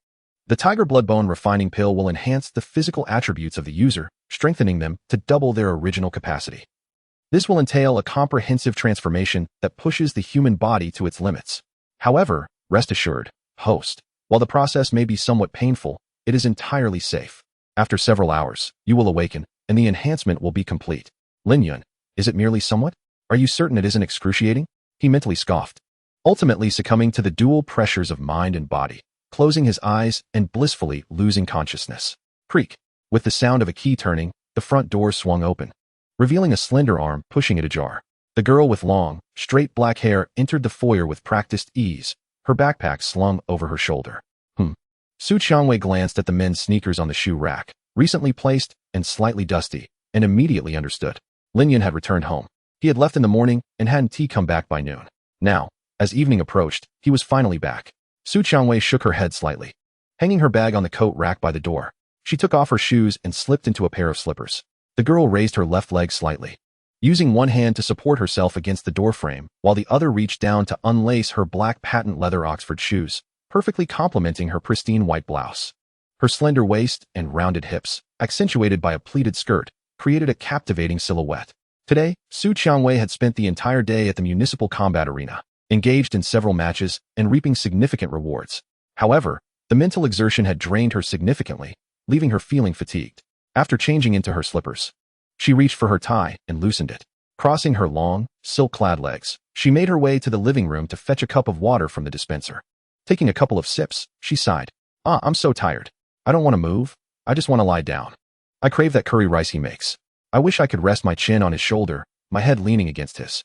The Tiger Bloodbone refining pill will enhance the physical attributes of the user, strengthening them to double their original capacity. This will entail a comprehensive transformation that pushes the human body to its limits. However, rest assured, host, while the process may be somewhat painful, it is entirely safe. After several hours, you will awaken, and the enhancement will be complete. Lin Yun, is it merely somewhat? Are you certain it isn't excruciating? He mentally scoffed, ultimately succumbing to the dual pressures of mind and body, closing his eyes and blissfully losing consciousness. Creak. With the sound of a key turning, the front door swung open, revealing a slender arm pushing it ajar. The girl with long, straight black hair entered the foyer with practiced ease, her backpack slung over her shoulder. Su Qiangwei glanced at the men's sneakers on the shoe rack, recently placed and slightly dusty, and immediately understood. Lin Yun had returned home. He had left in the morning and hadn't come back by noon. Now, as evening approached, he was finally back. Su Qiangwei shook her head slightly. Hanging her bag on the coat rack by the door, she took off her shoes and slipped into a pair of slippers. The girl raised her left leg slightly. using one hand to support herself against the doorframe, while the other reached down to unlace her black patent leather Oxford shoes, perfectly complementing her pristine white blouse. Her slender waist and rounded hips, accentuated by a pleated skirt, created a captivating silhouette. Today, Su Qiangwei had spent the entire day at the municipal combat arena, engaged in several matches and reaping significant rewards. However, the mental exertion had drained her significantly, leaving her feeling fatigued. After changing into her slippers, she reached for her tie and loosened it. Crossing her long, silk-clad legs, she made her way to the living room to fetch a cup of water from the dispenser. Taking a couple of sips, she sighed. I'm so tired. I don't want to move. I just want to lie down. I crave that curry rice he makes. I wish I could rest my chin on his shoulder, my head leaning against his.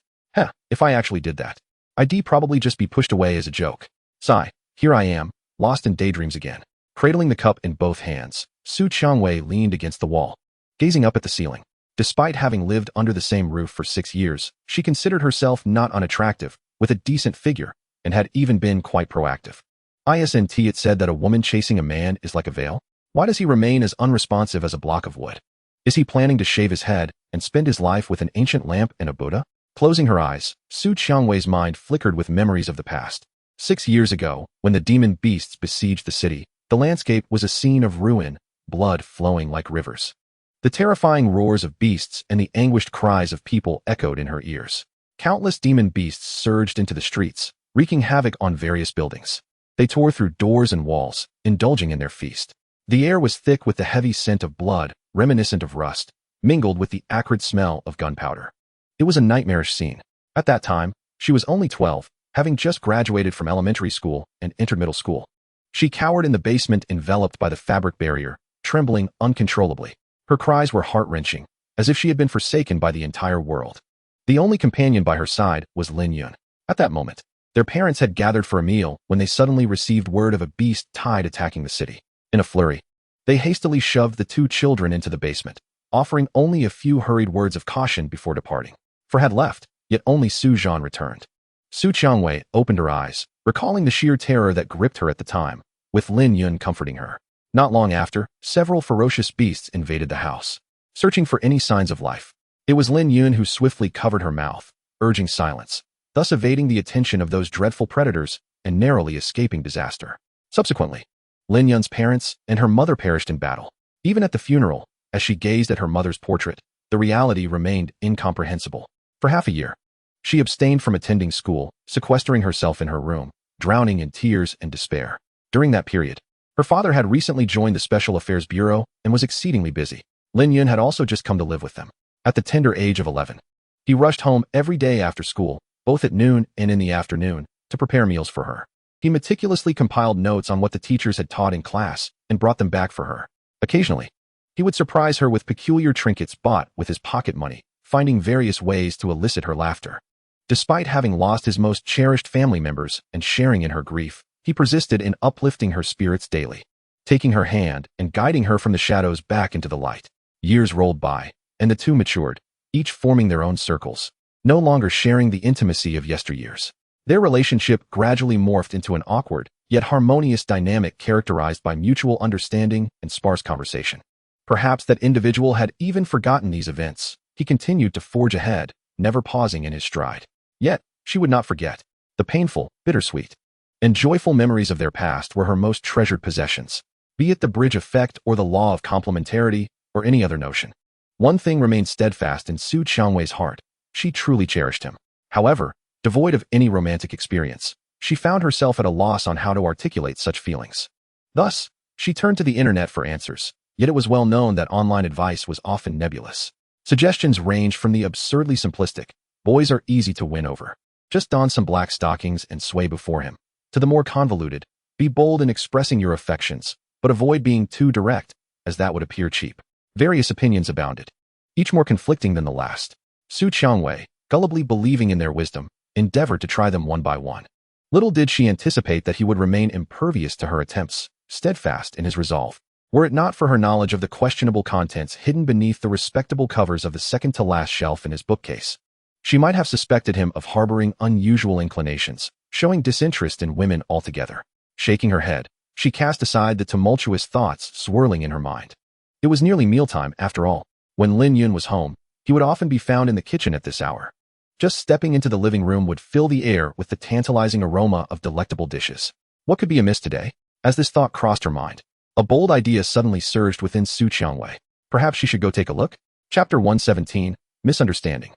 If I actually did that, I'd probably just be pushed away as a joke. Sigh, here I am, lost in daydreams again. Cradling the cup in both hands, Su Qiangwei leaned against the wall, gazing up at the ceiling. Despite having lived under the same roof for 6 years, she considered herself not unattractive, with a decent figure, and had even been quite proactive. Isn't it said that a woman chasing a man is like a veil? Why does he remain as unresponsive as a block of wood? Is he planning to shave his head and spend his life with an ancient lamp and a Buddha? Closing her eyes, Su Qiangwei's mind flickered with memories of the past. 6 years ago, when the demon beasts besieged the city, the landscape was a scene of ruin, blood flowing like rivers. The terrifying roars of beasts and the anguished cries of people echoed in her ears. Countless demon beasts surged into the streets, wreaking havoc on various buildings. They tore through doors and walls, indulging in their feast. The air was thick with the heavy scent of blood, reminiscent of rust, mingled with the acrid smell of gunpowder. It was a nightmarish scene. At that time, she was only 12, having just graduated from elementary school and entered middle school. She cowered in the basement enveloped by the fabric barrier, trembling uncontrollably. Her cries were heart-wrenching, as if she had been forsaken by the entire world. The only companion by her side was Lin Yun. At that moment, their parents had gathered for a meal when they suddenly received word of a beast tide attacking the city. In a flurry, they hastily shoved the 2 children into the basement, offering only a few hurried words of caution before departing. For had left, yet only Su Zhan returned. Su Qiangwei opened her eyes, recalling the sheer terror that gripped her at the time, with Lin Yun comforting her. Not long after, several ferocious beasts invaded the house, searching for any signs of life. It was Lin Yun who swiftly covered her mouth, urging silence, thus evading the attention of those dreadful predators and narrowly escaping disaster. Subsequently, Lin Yun's parents and her mother perished in battle. Even at the funeral, as she gazed at her mother's portrait, the reality remained incomprehensible. For half a year, she abstained from attending school, sequestering herself in her room, drowning in tears and despair. During that period, her father had recently joined the Special Affairs Bureau and was exceedingly busy. Lin Yun had also just come to live with them. At the tender age of 11, he rushed home every day after school, both at noon and in the afternoon, to prepare meals for her. He meticulously compiled notes on what the teachers had taught in class and brought them back for her. Occasionally, he would surprise her with peculiar trinkets bought with his pocket money, finding various ways to elicit her laughter. Despite having lost his most cherished family members and sharing in her grief, he persisted in uplifting her spirits daily, taking her hand and guiding her from the shadows back into the light. Years rolled by, and the two matured, each forming their own circles, no longer sharing the intimacy of yesteryears. Their relationship gradually morphed into an awkward, yet harmonious dynamic characterized by mutual understanding and sparse conversation. Perhaps that individual had even forgotten these events. He continued to forge ahead, never pausing in his stride. Yet, she would not forget. The painful, bittersweet, and joyful memories of their past were her most treasured possessions, be it the bridge effect or the law of complementarity or any other notion. One thing remained steadfast in Su Qiangwei's heart. She truly cherished him. However, devoid of any romantic experience, she found herself at a loss on how to articulate such feelings. Thus, she turned to the internet for answers, yet it was well known that online advice was often nebulous. Suggestions ranged from the absurdly simplistic, boys are easy to win over, just don some black stockings and sway before him, to the more convoluted, be bold in expressing your affections, but avoid being too direct, as that would appear cheap. Various opinions abounded, each more conflicting than the last. Su Qiangwei, gullibly believing in their wisdom, endeavored to try them one by one. Little did she anticipate that he would remain impervious to her attempts, steadfast in his resolve. Were it not for her knowledge of the questionable contents hidden beneath the respectable covers of the second-to-last shelf in his bookcase, she might have suspected him of harboring unusual inclinations, showing disinterest in women altogether. Shaking her head, she cast aside the tumultuous thoughts swirling in her mind. It was nearly mealtime, after all. When Lin Yun was home, He would often be found in the kitchen at this hour. Just stepping into the living room would fill the air with the tantalizing aroma of delectable dishes. What could be amiss today? As this thought crossed her mind, a bold idea suddenly surged within Su Qiangwei. Perhaps she should go take a look? Chapter 117, Misunderstanding.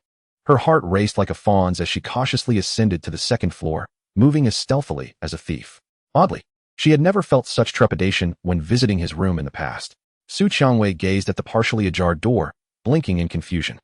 Her heart raced like a fawn's as she cautiously ascended to the second floor, moving as stealthily as a thief. Oddly, she had never felt such trepidation when visiting his room in the past. Su Qiangwei gazed at the partially ajar door, blinking in confusion.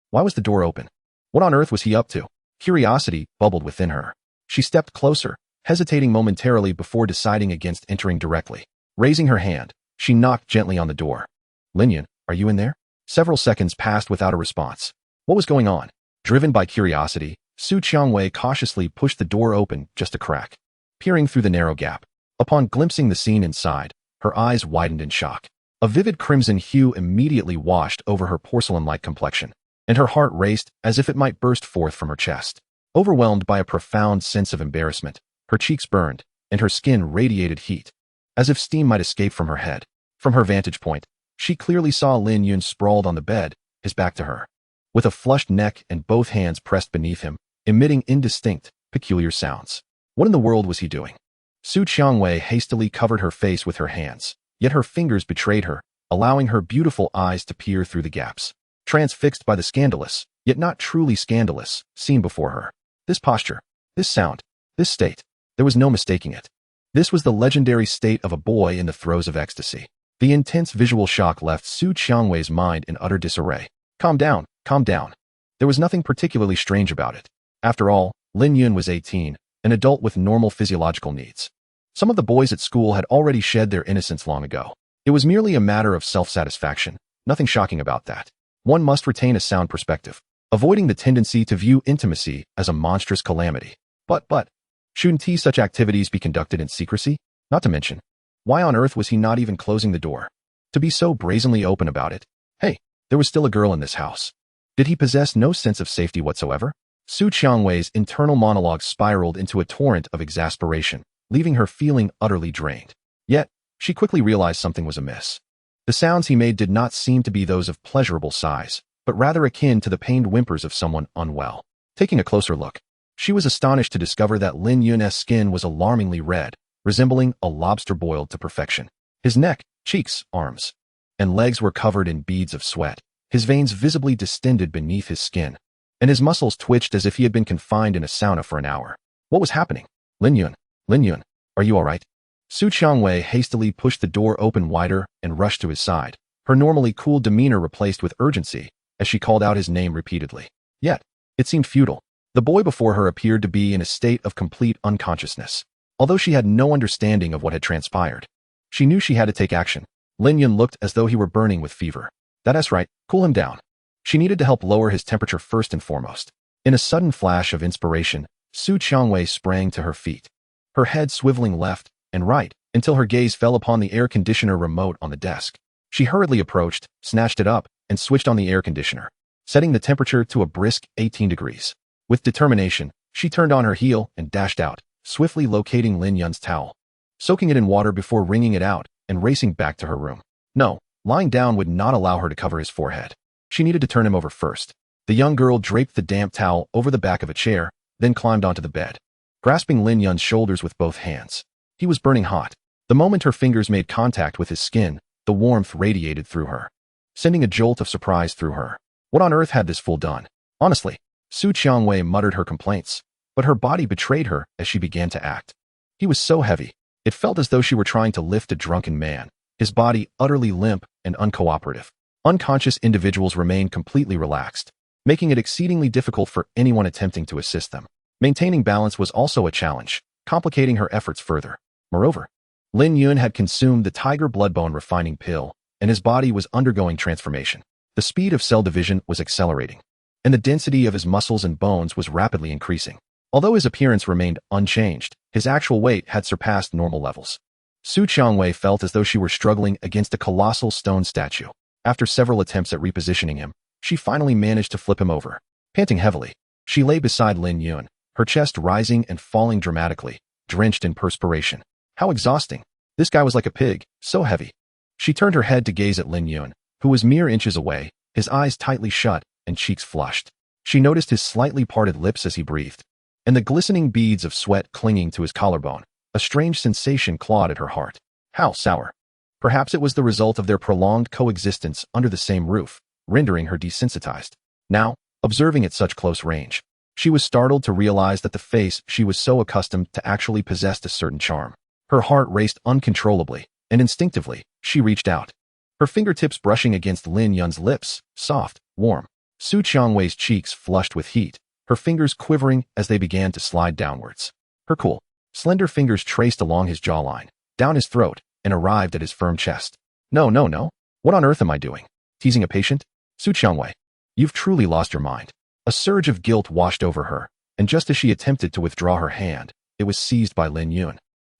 Why was the door open? What on earth was he up to? Curiosity bubbled within her. She stepped closer, hesitating momentarily before deciding against entering directly. Raising her hand, she knocked gently on the door. Lin Yun, are you in there? Several seconds passed without a response. What was going on? Driven by curiosity, Su Qiangwei cautiously pushed the door open just a crack. Peering through the narrow gap, upon glimpsing the scene inside, her eyes widened in shock. A vivid crimson hue immediately washed over her porcelain-like complexion, and her heart raced as if it might burst forth from her chest. Overwhelmed by a profound sense of embarrassment, her cheeks burned, and her skin radiated heat, as if steam might escape from her head. From her vantage point, she clearly saw Lin Yun sprawled on the bed, his back to her, with a flushed neck and both hands pressed beneath him, emitting indistinct, peculiar sounds. What in the world was he doing? Su Qiangwei hastily covered her face with her hands, yet her fingers betrayed her, allowing her beautiful eyes to peer through the gaps. Transfixed by the scandalous, yet not truly scandalous, scene before her. This posture, this sound, this state, there was no mistaking it. This was the legendary state of a boy in the throes of ecstasy. The intense visual shock left Su Qiangwei's mind in utter disarray. Calm down, calm down. There was nothing particularly strange about it. After all, Lin Yun was 18, an adult with normal physiological needs. Some of the boys at school had already shed their innocence long ago. It was merely a matter of self-satisfaction, nothing shocking about that. One must retain a sound perspective, avoiding the tendency to view intimacy as a monstrous calamity. But, shouldn't such activities be conducted in secrecy? Not to mention, why on earth was he not even closing the door? To be so brazenly open about it? Hey, there was still a girl in this house. Did he possess no sense of safety whatsoever? Su Qiangwei's internal monologue spiraled into a torrent of exasperation, leaving her feeling utterly drained. Yet, she quickly realized something was amiss. The sounds he made did not seem to be those of pleasurable sighs, but rather akin to the pained whimpers of someone unwell. Taking a closer look, she was astonished to discover that Lin Yun's skin was alarmingly red, resembling a lobster boiled to perfection. His neck, cheeks, arms, and legs were covered in beads of sweat, his veins visibly distended beneath his skin, and his muscles twitched as if he had been confined in a sauna for an hour. What was happening? Lin Yun, are you all right? Su Qiangwei hastily pushed the door open wider and rushed to his side, her normally cool demeanor replaced with urgency as she called out his name repeatedly. Yet, it seemed futile. The boy before her appeared to be in a state of complete unconsciousness. Although she had no understanding of what had transpired, she knew she had to take action. Lin Yun looked as though he were burning with fever. That's right, cool him down. She needed to help lower his temperature first and foremost. In a sudden flash of inspiration, Su Qiangwei sprang to her feet, her head swiveling left and right until her gaze fell upon the air conditioner remote on the desk. She hurriedly approached, snatched it up, and switched on the air conditioner, setting the temperature to a brisk 18 degrees. With determination, she turned on her heel and dashed out, swiftly locating Lin Yun's towel, soaking it in water before wringing it out and racing back to her room. No, lying down would not allow her to cover his forehead. She needed to turn him over first. The young girl draped the damp towel over the back of a chair, then climbed onto the bed, grasping Lin Yun's shoulders with both hands. He was burning hot. The moment her fingers made contact with his skin, the warmth radiated through her, sending a jolt of surprise through her. What on earth had this fool done? Honestly, Su Qiangwei muttered her complaints, but her body betrayed her as she began to act. He was so heavy, it felt as though she were trying to lift a drunken man, his body utterly limp and uncooperative. Unconscious individuals remained completely relaxed, making it exceedingly difficult for anyone attempting to assist them. Maintaining balance was also a challenge, complicating her efforts further. Moreover, Lin Yun had consumed the tiger bloodbone refining pill, and his body was undergoing transformation. The speed of cell division was accelerating, and the density of his muscles and bones was rapidly increasing. Although his appearance remained unchanged, his actual weight had surpassed normal levels. Su Qiangwei felt as though she were struggling against a colossal stone statue. After several attempts at repositioning him, she finally managed to flip him over. Panting heavily, she lay beside Lin Yun, her chest rising and falling dramatically, drenched in perspiration. How exhausting. This guy was like a pig, so heavy. She turned her head to gaze at Lin Yun, who was mere inches away, his eyes tightly shut and cheeks flushed. She noticed his slightly parted lips as he breathed, and the glistening beads of sweat clinging to his collarbone. A strange sensation clawed at her heart. How sour. Perhaps it was the result of their prolonged coexistence under the same roof, rendering her desensitized. Now, observing at such close range, she was startled to realize that the face she was so accustomed to actually possessed a certain charm. Her heart raced uncontrollably, and instinctively, she reached out. Her fingertips brushing against Lin Yun's lips, soft, warm. Su Qiangwei's cheeks flushed with heat, her fingers quivering as they began to slide downwards. Her cool, slender fingers traced along his jawline, down his throat, and arrived at his firm chest. No, no, no. What on earth am I doing? Teasing a patient? Su Qiangwei, you've truly lost your mind. A surge of guilt washed over her, and just as she attempted to withdraw her hand, it was seized by Lin Yun,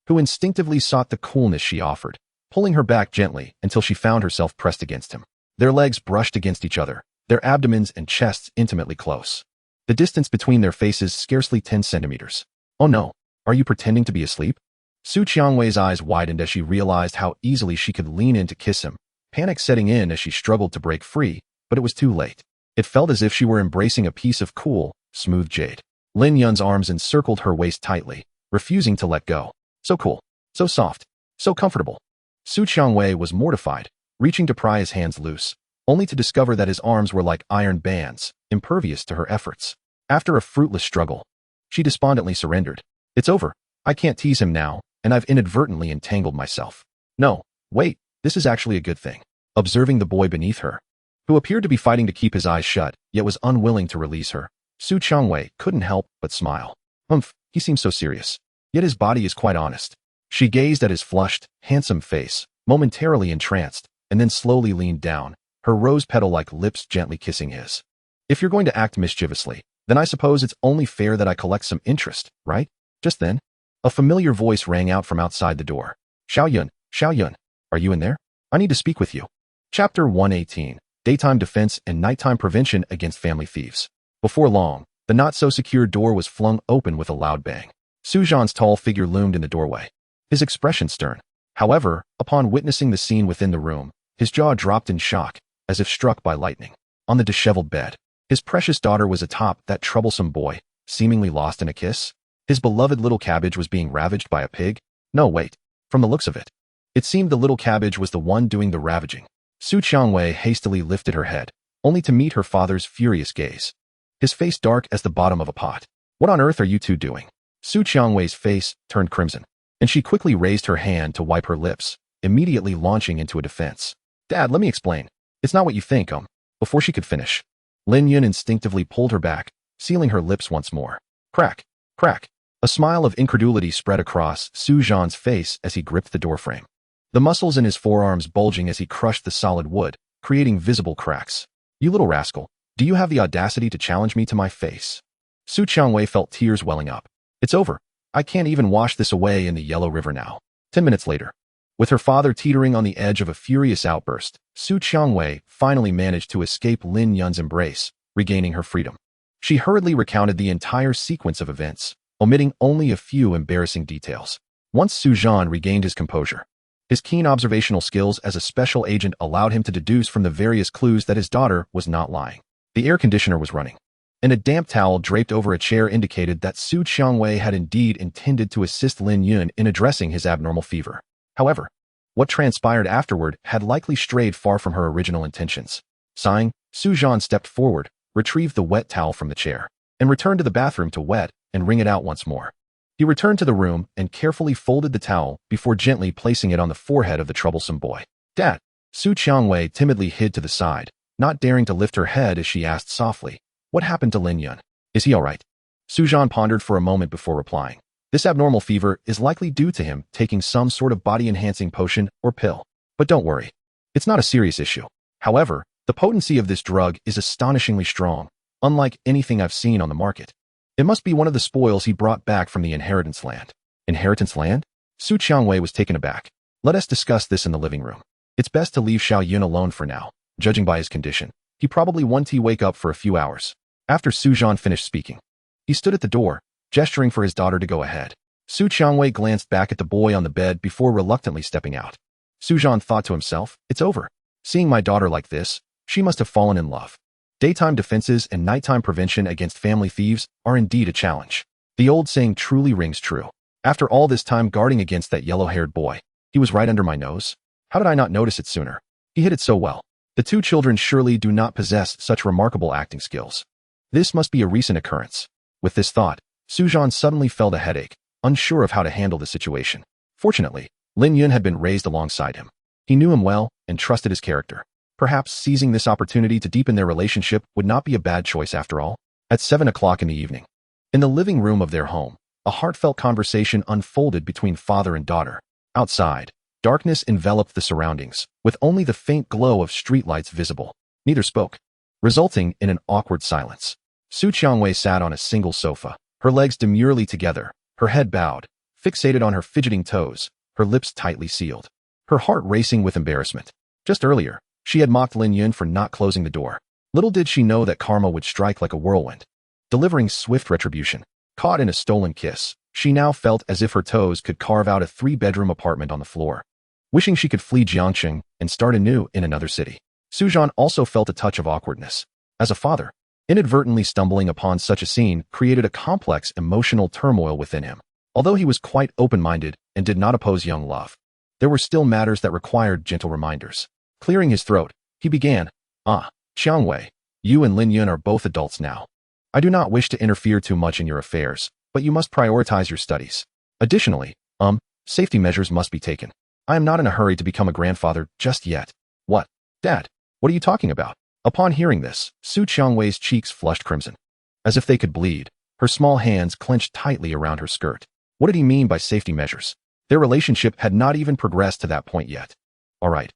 who instinctively sought the coolness she offered, pulling her back gently until she found herself pressed against him. Their legs brushed against each other, their abdomens and chests intimately close. The distance between their faces scarcely 10 centimeters. Oh no, are you pretending to be asleep? Su Qiangwei's eyes widened as she realized how easily she could lean in to kiss him, panic setting in as she struggled to break free, but it was too late. It felt as if she were embracing a piece of cool, smooth jade. Lin Yun's arms encircled her waist tightly, refusing to let go. So cool, so soft, so comfortable. Su Qiangwei was mortified, reaching to pry his hands loose, only to discover that his arms were like iron bands, impervious to her efforts. After a fruitless struggle, she despondently surrendered. It's over. I can't tease him now, and I've inadvertently entangled myself. No, wait, this is actually a good thing. Observing the boy beneath her, who appeared to be fighting to keep his eyes shut, yet was unwilling to release her, Su Qiangwei couldn't help but smile. He seems so serious. Yet his body is quite honest. She gazed at his flushed, handsome face, momentarily entranced, and then slowly leaned down, her rose petal-like lips gently kissing his. If you're going to act mischievously, then I suppose it's only fair that I collect some interest, right? Just then, a familiar voice rang out from outside the door. Xiao Yun, are you in there? I need to speak with you. Chapter 118, Daytime Defense and Nighttime Prevention Against Family Thieves. Before long, the not-so-secure door was flung open with a loud bang. Su Zhan's tall figure loomed in the doorway, his expression stern. However, upon witnessing the scene within the room, his jaw dropped in shock, as if struck by lightning. On the disheveled bed, his precious daughter was atop that troublesome boy, seemingly lost in a kiss. His beloved little cabbage was being ravaged by a pig? No, wait. From the looks of it, it seemed the little cabbage was the one doing the ravaging. Su Qiangwei hastily lifted her head, only to meet her father's furious gaze. His face dark as the bottom of a pot. What on earth are you two doing? Su Qiangwei's face turned crimson, and she quickly raised her hand to wipe her lips, immediately launching into a defense. Dad, let me explain. It's not what you think, Before she could finish, Lin Yun instinctively pulled her back, sealing her lips once more. Crack, crack. A smile of incredulity spread across Su Zhan's face as he gripped the doorframe, the muscles in his forearms bulging as he crushed the solid wood, creating visible cracks. You little rascal, do you have the audacity to challenge me to my face? Su Qiangwei felt tears welling up. It's over. I can't even wash this away in the Yellow River now. 10 minutes later, with her father teetering on the edge of a furious outburst, Su Qiangwei finally managed to escape Lin Yun's embrace, regaining her freedom. She hurriedly recounted the entire sequence of events, omitting only a few embarrassing details. Once Su Zhan regained his composure, his keen observational skills as a special agent allowed him to deduce from the various clues that his daughter was not lying. The air conditioner was running, and a damp towel draped over a chair indicated that Su Qiangwei had indeed intended to assist Lin Yun in addressing his abnormal fever. However, what transpired afterward had likely strayed far from her original intentions. Sighing, Su Zhan stepped forward, retrieved the wet towel from the chair, and returned to the bathroom to wet and wring it out once more. He returned to the room and carefully folded the towel before gently placing it on the forehead of the troublesome boy. Dad! Su Qiangwei timidly hid to the side, not daring to lift her head as she asked softly, what happened to Lin Yun? Is he all right? Su Zhan pondered for a moment before replying. This abnormal fever is likely due to him taking some sort of body-enhancing potion or pill. But don't worry. It's not a serious issue. However, the potency of this drug is astonishingly strong, unlike anything I've seen on the market. It must be one of the spoils he brought back from the inheritance land. Inheritance land? Su Qiangwei was taken aback. Let us discuss this in the living room. It's best to leave Xiao Yun alone for now. Judging by his condition, he probably won't wake up for a few hours. After Su Zhan finished speaking, he stood at the door, gesturing for his daughter to go ahead. Su Qiangwei glanced back at the boy on the bed before reluctantly stepping out. Su Zhan thought to himself, it's over. Seeing my daughter like this, She must have fallen in love. Daytime defenses and nighttime prevention against family thieves are indeed a challenge. The old saying truly rings true. After all this time guarding against that yellow-haired boy, he was right under my nose. How did I not notice it sooner? He hid it so well. The two children surely do not possess such remarkable acting skills. This must be a recent occurrence. With this thought, Sujan suddenly felt a headache, unsure of how to handle the situation. Fortunately, Lin Yun had been raised alongside him. He knew him well and trusted his character. Perhaps seizing this opportunity to deepen their relationship would not be a bad choice after all. At 7 o'clock in the evening, in the living room of their home, a heartfelt conversation unfolded between father and daughter. Outside, darkness enveloped the surroundings, with only the faint glow of streetlights visible. Neither spoke, resulting in an awkward silence. Su Qiangwei sat on a single sofa, her legs demurely together, her head bowed, fixated on her fidgeting toes, her lips tightly sealed, her heart racing with embarrassment. Just earlier, she had mocked Lin Yun for not closing the door. Little did she know that karma would strike like a whirlwind, delivering swift retribution. Caught in a stolen kiss, she now felt as if her toes could carve out a 3-bedroom apartment on the floor. Wishing she could flee Jiangqing and start anew in another city. Sujan also felt a touch of awkwardness. As a father, inadvertently stumbling upon such a scene created a complex emotional turmoil within him. Although he was quite open-minded and did not oppose young love, there were still matters that required gentle reminders. Clearing his throat, he began, Qiangwei, you and Lin Yun are both adults now. I do not wish to interfere too much in your affairs, but you must prioritize your studies. Additionally, safety measures must be taken. I am not in a hurry to become a grandfather just yet. What? Dad, what are you talking about? Upon hearing this, Su Qiangwei's cheeks flushed crimson. As if they could bleed, her small hands clenched tightly around her skirt. What did he mean by safety measures? Their relationship had not even progressed to that point yet. All right,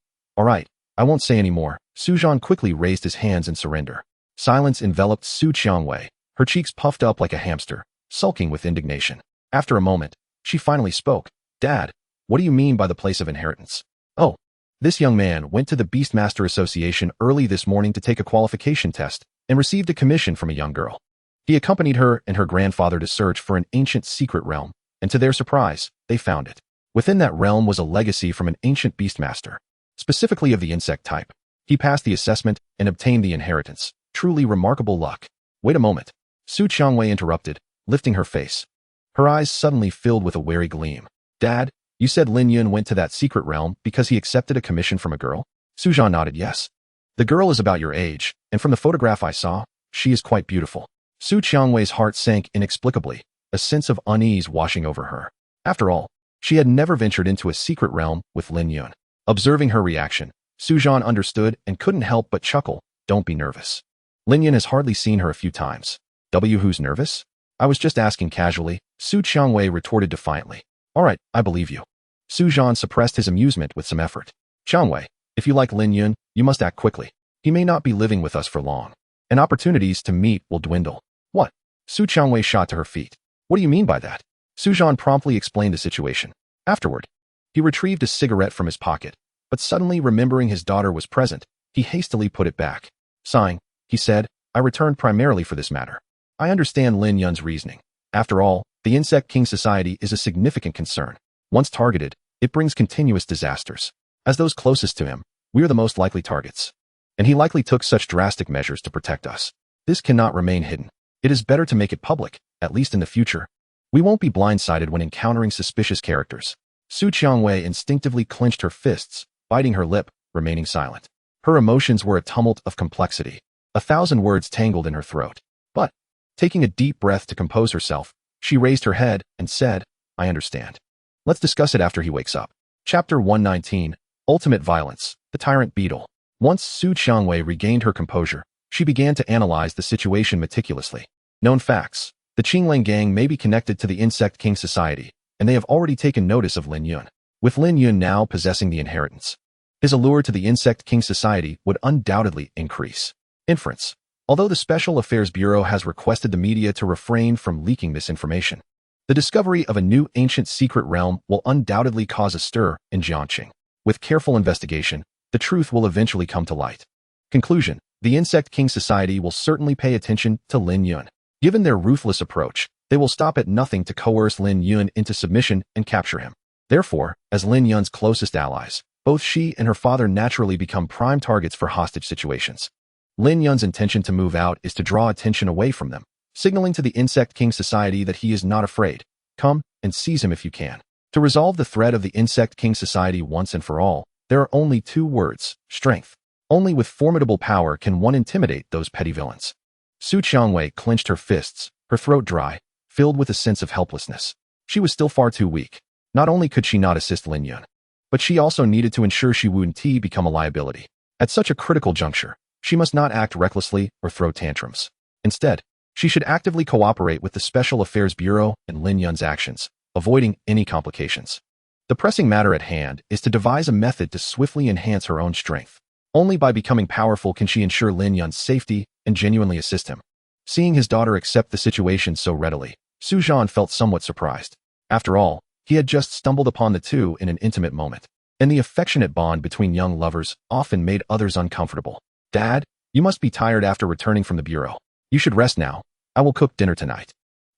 I won't say any more. Sujan quickly raised his hands in surrender. Silence enveloped Su Qiangwei, her cheeks puffed up like a hamster, sulking with indignation. After a moment, she finally spoke. Dad, what do you mean by the place of inheritance? Oh, this young man went to the Beastmaster Association early this morning to take a qualification test and received a commission from a young girl. He accompanied her and her grandfather to search for an ancient secret realm, and to their surprise, they found it. Within that realm was a legacy from an ancient Beastmaster, specifically of the insect type. He passed the assessment and obtained the inheritance. Truly remarkable luck. Wait a moment. Su Qiangwei interrupted, lifting her face. Her eyes suddenly filled with a wary gleam. Dad, you said Lin Yun went to that secret realm because he accepted a commission from a girl? Sujan nodded yes. The girl is about your age, and from the photograph I saw, she is quite beautiful. Su Qiangwei's heart sank inexplicably, a sense of unease washing over her. After all, she had never ventured into a secret realm with Lin Yun. Observing her reaction, Sujan understood and couldn't help but chuckle. Don't be nervous. Lin Yun has hardly seen her a few times. Who's nervous? I was just asking casually, Su Qiangwei retorted defiantly. All right, I believe you. Sujan suppressed his amusement with some effort. Qiangwei, if you like Lin Yun, you must act quickly. He may not be living with us for long, and opportunities to meet will dwindle. What? Su Qiangwei shot to her feet. What do you mean by that? Sujan promptly explained the situation. Afterward, he retrieved a cigarette from his pocket, but suddenly remembering his daughter was present, he hastily put it back. Sighing, he said, I returned primarily for this matter. I understand Lin Yun's reasoning. After all, the Insect King Society is a significant concern. Once targeted, it brings continuous disasters. As those closest to him, we are the most likely targets. And he likely took such drastic measures to protect us. This cannot remain hidden. It is better to make it public, at least in the future. We won't be blindsided when encountering suspicious characters. Su Qiangwei instinctively clenched her fists, biting her lip, remaining silent. Her emotions were a tumult of complexity. 1,000 words tangled in her throat. But, taking a deep breath to compose herself, she raised her head and said, I understand. Let's discuss it after he wakes up. Chapter 119, Ultimate Violence, the Tyrant Beetle. Once Su Qiangwei regained her composure, she began to analyze the situation meticulously. Known facts. The Qingling gang may be connected to the Insect King Society, and they have already taken notice of Lin Yun. With Lin Yun now possessing the inheritance, his allure to the Insect King Society would undoubtedly increase. Inference. Although the Special Affairs Bureau has requested the media to refrain from leaking this information, the discovery of a new ancient secret realm will undoubtedly cause a stir in Jiangqing. With careful investigation, the truth will eventually come to light. Conclusion. The Insect King Society will certainly pay attention to Lin Yun. Given their ruthless approach, they will stop at nothing to coerce Lin Yun into submission and capture him. Therefore, as Lin Yun's closest allies, Both she and her father naturally become prime targets for hostage situations. Lin Yun's intention to move out is to draw attention away from them, signaling to the Insect King Society that he is not afraid. Come and seize him if you can. To resolve the threat of the Insect King Society once and for all, there are only two words: strength. Only with formidable power can one intimidate those petty villains. Su Qiangwei clenched her fists, her throat dry, filled with a sense of helplessness. She was still far too weak. Not only could she not assist Lin Yun, but she also needed to ensure she wouldn't become a liability. At such a critical juncture, she must not act recklessly or throw tantrums. Instead, she should actively cooperate with the Special Affairs Bureau and Lin Yun's actions, avoiding any complications. The pressing matter at hand is to devise a method to swiftly enhance her own strength. Only by becoming powerful can she ensure Lin Yun's safety and genuinely assist him. Seeing his daughter accept the situation so readily, Su Zhan felt somewhat surprised. After all, he had just stumbled upon the two in an intimate moment, and the affectionate bond between young lovers often made others uncomfortable. Dad, you must be tired after returning from the bureau. You should rest now. I will cook dinner tonight.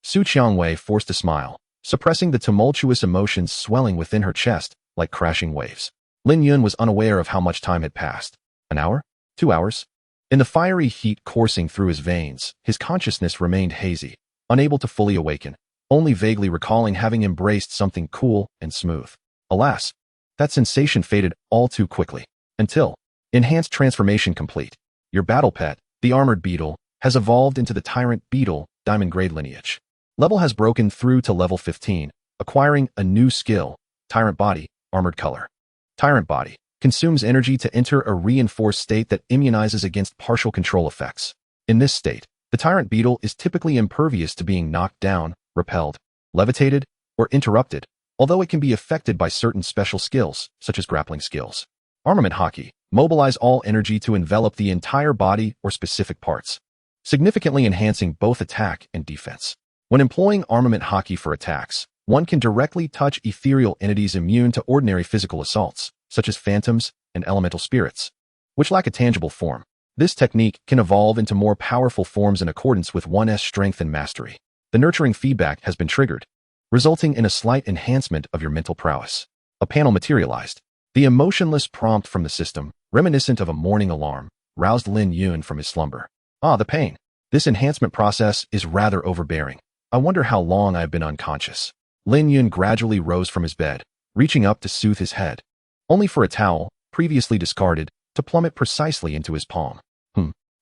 Su Qiangwei forced a smile, suppressing the tumultuous emotions swelling within her chest like crashing waves. Lin Yun was unaware of how much time had passed. An hour? 2 hours? In the fiery heat coursing through his veins, his consciousness remained hazy, unable to fully awaken, only vaguely recalling having embraced something cool and smooth. Alas, that sensation faded all too quickly, until enhanced transformation complete. Your battle pet, the armored beetle, has evolved into the tyrant beetle diamond grade lineage. Level has broken through to level 15, acquiring a new skill, Tyrant Body, Armored Color. Tyrant Body consumes energy to enter a reinforced state that immunizes against partial control effects. In this state, the tyrant beetle is typically impervious to being knocked down, repelled, levitated, or interrupted, although it can be affected by certain special skills, such as grappling skills. Armament Hockey mobilize all energy to envelop the entire body or specific parts, significantly enhancing both attack and defense. When employing Armament Hockey for attacks, one can directly touch ethereal entities immune to ordinary physical assaults, such as phantoms and elemental spirits, which lack a tangible form. This technique can evolve into more powerful forms in accordance with one's strength and mastery. The nurturing feedback has been triggered, resulting in a slight enhancement of your mental prowess. A panel materialized. The emotionless prompt from the system, reminiscent of a morning alarm, roused Lin Yun from his slumber. Ah, the pain. This enhancement process is rather overbearing. I wonder how long I have been unconscious. Lin Yun gradually rose from his bed, reaching up to soothe his head, only for a towel, previously discarded, to plummet precisely into his palm.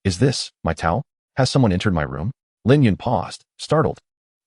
Is this my towel? Has someone entered my room? Lin Yun paused, startled,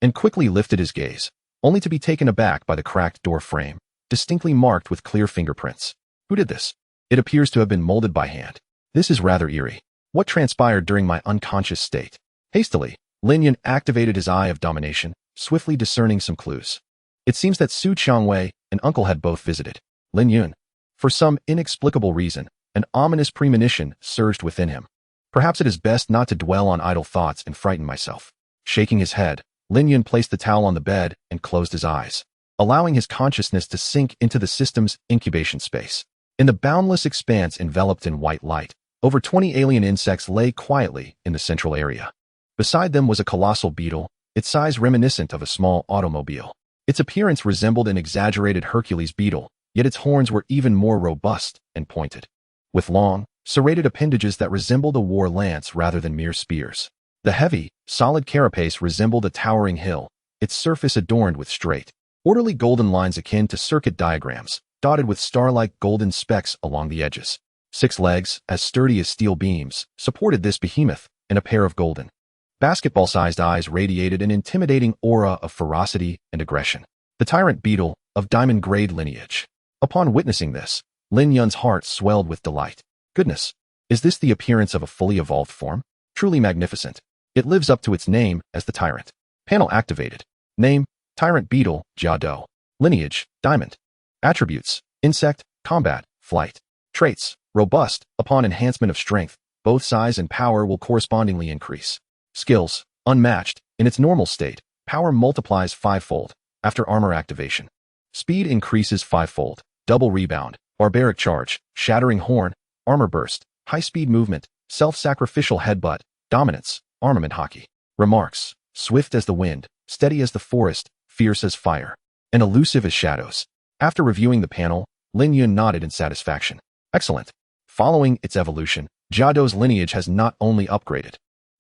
and quickly lifted his gaze, only to be taken aback by the cracked door frame, distinctly marked with clear fingerprints. Who did this? It appears to have been molded by hand. This is rather eerie. What transpired during my unconscious state? Hastily, Lin Yun activated his eye of domination, swiftly discerning some clues. It seems that Su Qiangwei and Uncle had both visited Lin Yun. For some inexplicable reason, an ominous premonition surged within him. Perhaps it is best not to dwell on idle thoughts and frighten myself. Shaking his head, Lin Yun placed the towel on the bed and closed his eyes, allowing his consciousness to sink into the system's incubation space. In the boundless expanse enveloped in white light, over 20 alien insects lay quietly in the central area. Beside them was a colossal beetle, its size reminiscent of a small automobile. Its appearance resembled an exaggerated Hercules beetle, yet its horns were even more robust and pointed, with long, serrated appendages that resembled a war lance rather than mere spears. The heavy, solid carapace resembled a towering hill, its surface adorned with straight, orderly golden lines akin to circuit diagrams, dotted with star-like golden specks along the edges. 6 legs, as sturdy as steel beams, supported this behemoth, and a pair of golden, basketball-sized eyes radiated an intimidating aura of ferocity and aggression. The tyrant beetle, of diamond-grade lineage. Upon witnessing this, Lin Yun's heart swelled with delight. Goodness, is this the appearance of a fully evolved form? Truly magnificent. It lives up to its name as the tyrant. Panel activated. Name, Tyrant Beetle, Jiado. Lineage, Diamond. Attributes, Insect, Combat, Flight. Traits, Robust. Upon enhancement of strength, both size and power will correspondingly increase. Skills, Unmatched. In its normal state, power multiplies 5-fold. After armor activation. Speed increases 5-fold. Double rebound, Barbaric Charge, Shattering Horn, Armor Burst, High-speed movement, Self-sacrificial headbutt, Dominance, Armament Hockey. Remarks, Swift as the wind, steady as the forest, fierce as fire, and elusive as shadows. After reviewing the panel, Lin Yun nodded in satisfaction. Excellent. Following its evolution, Jiado's lineage has not only upgraded,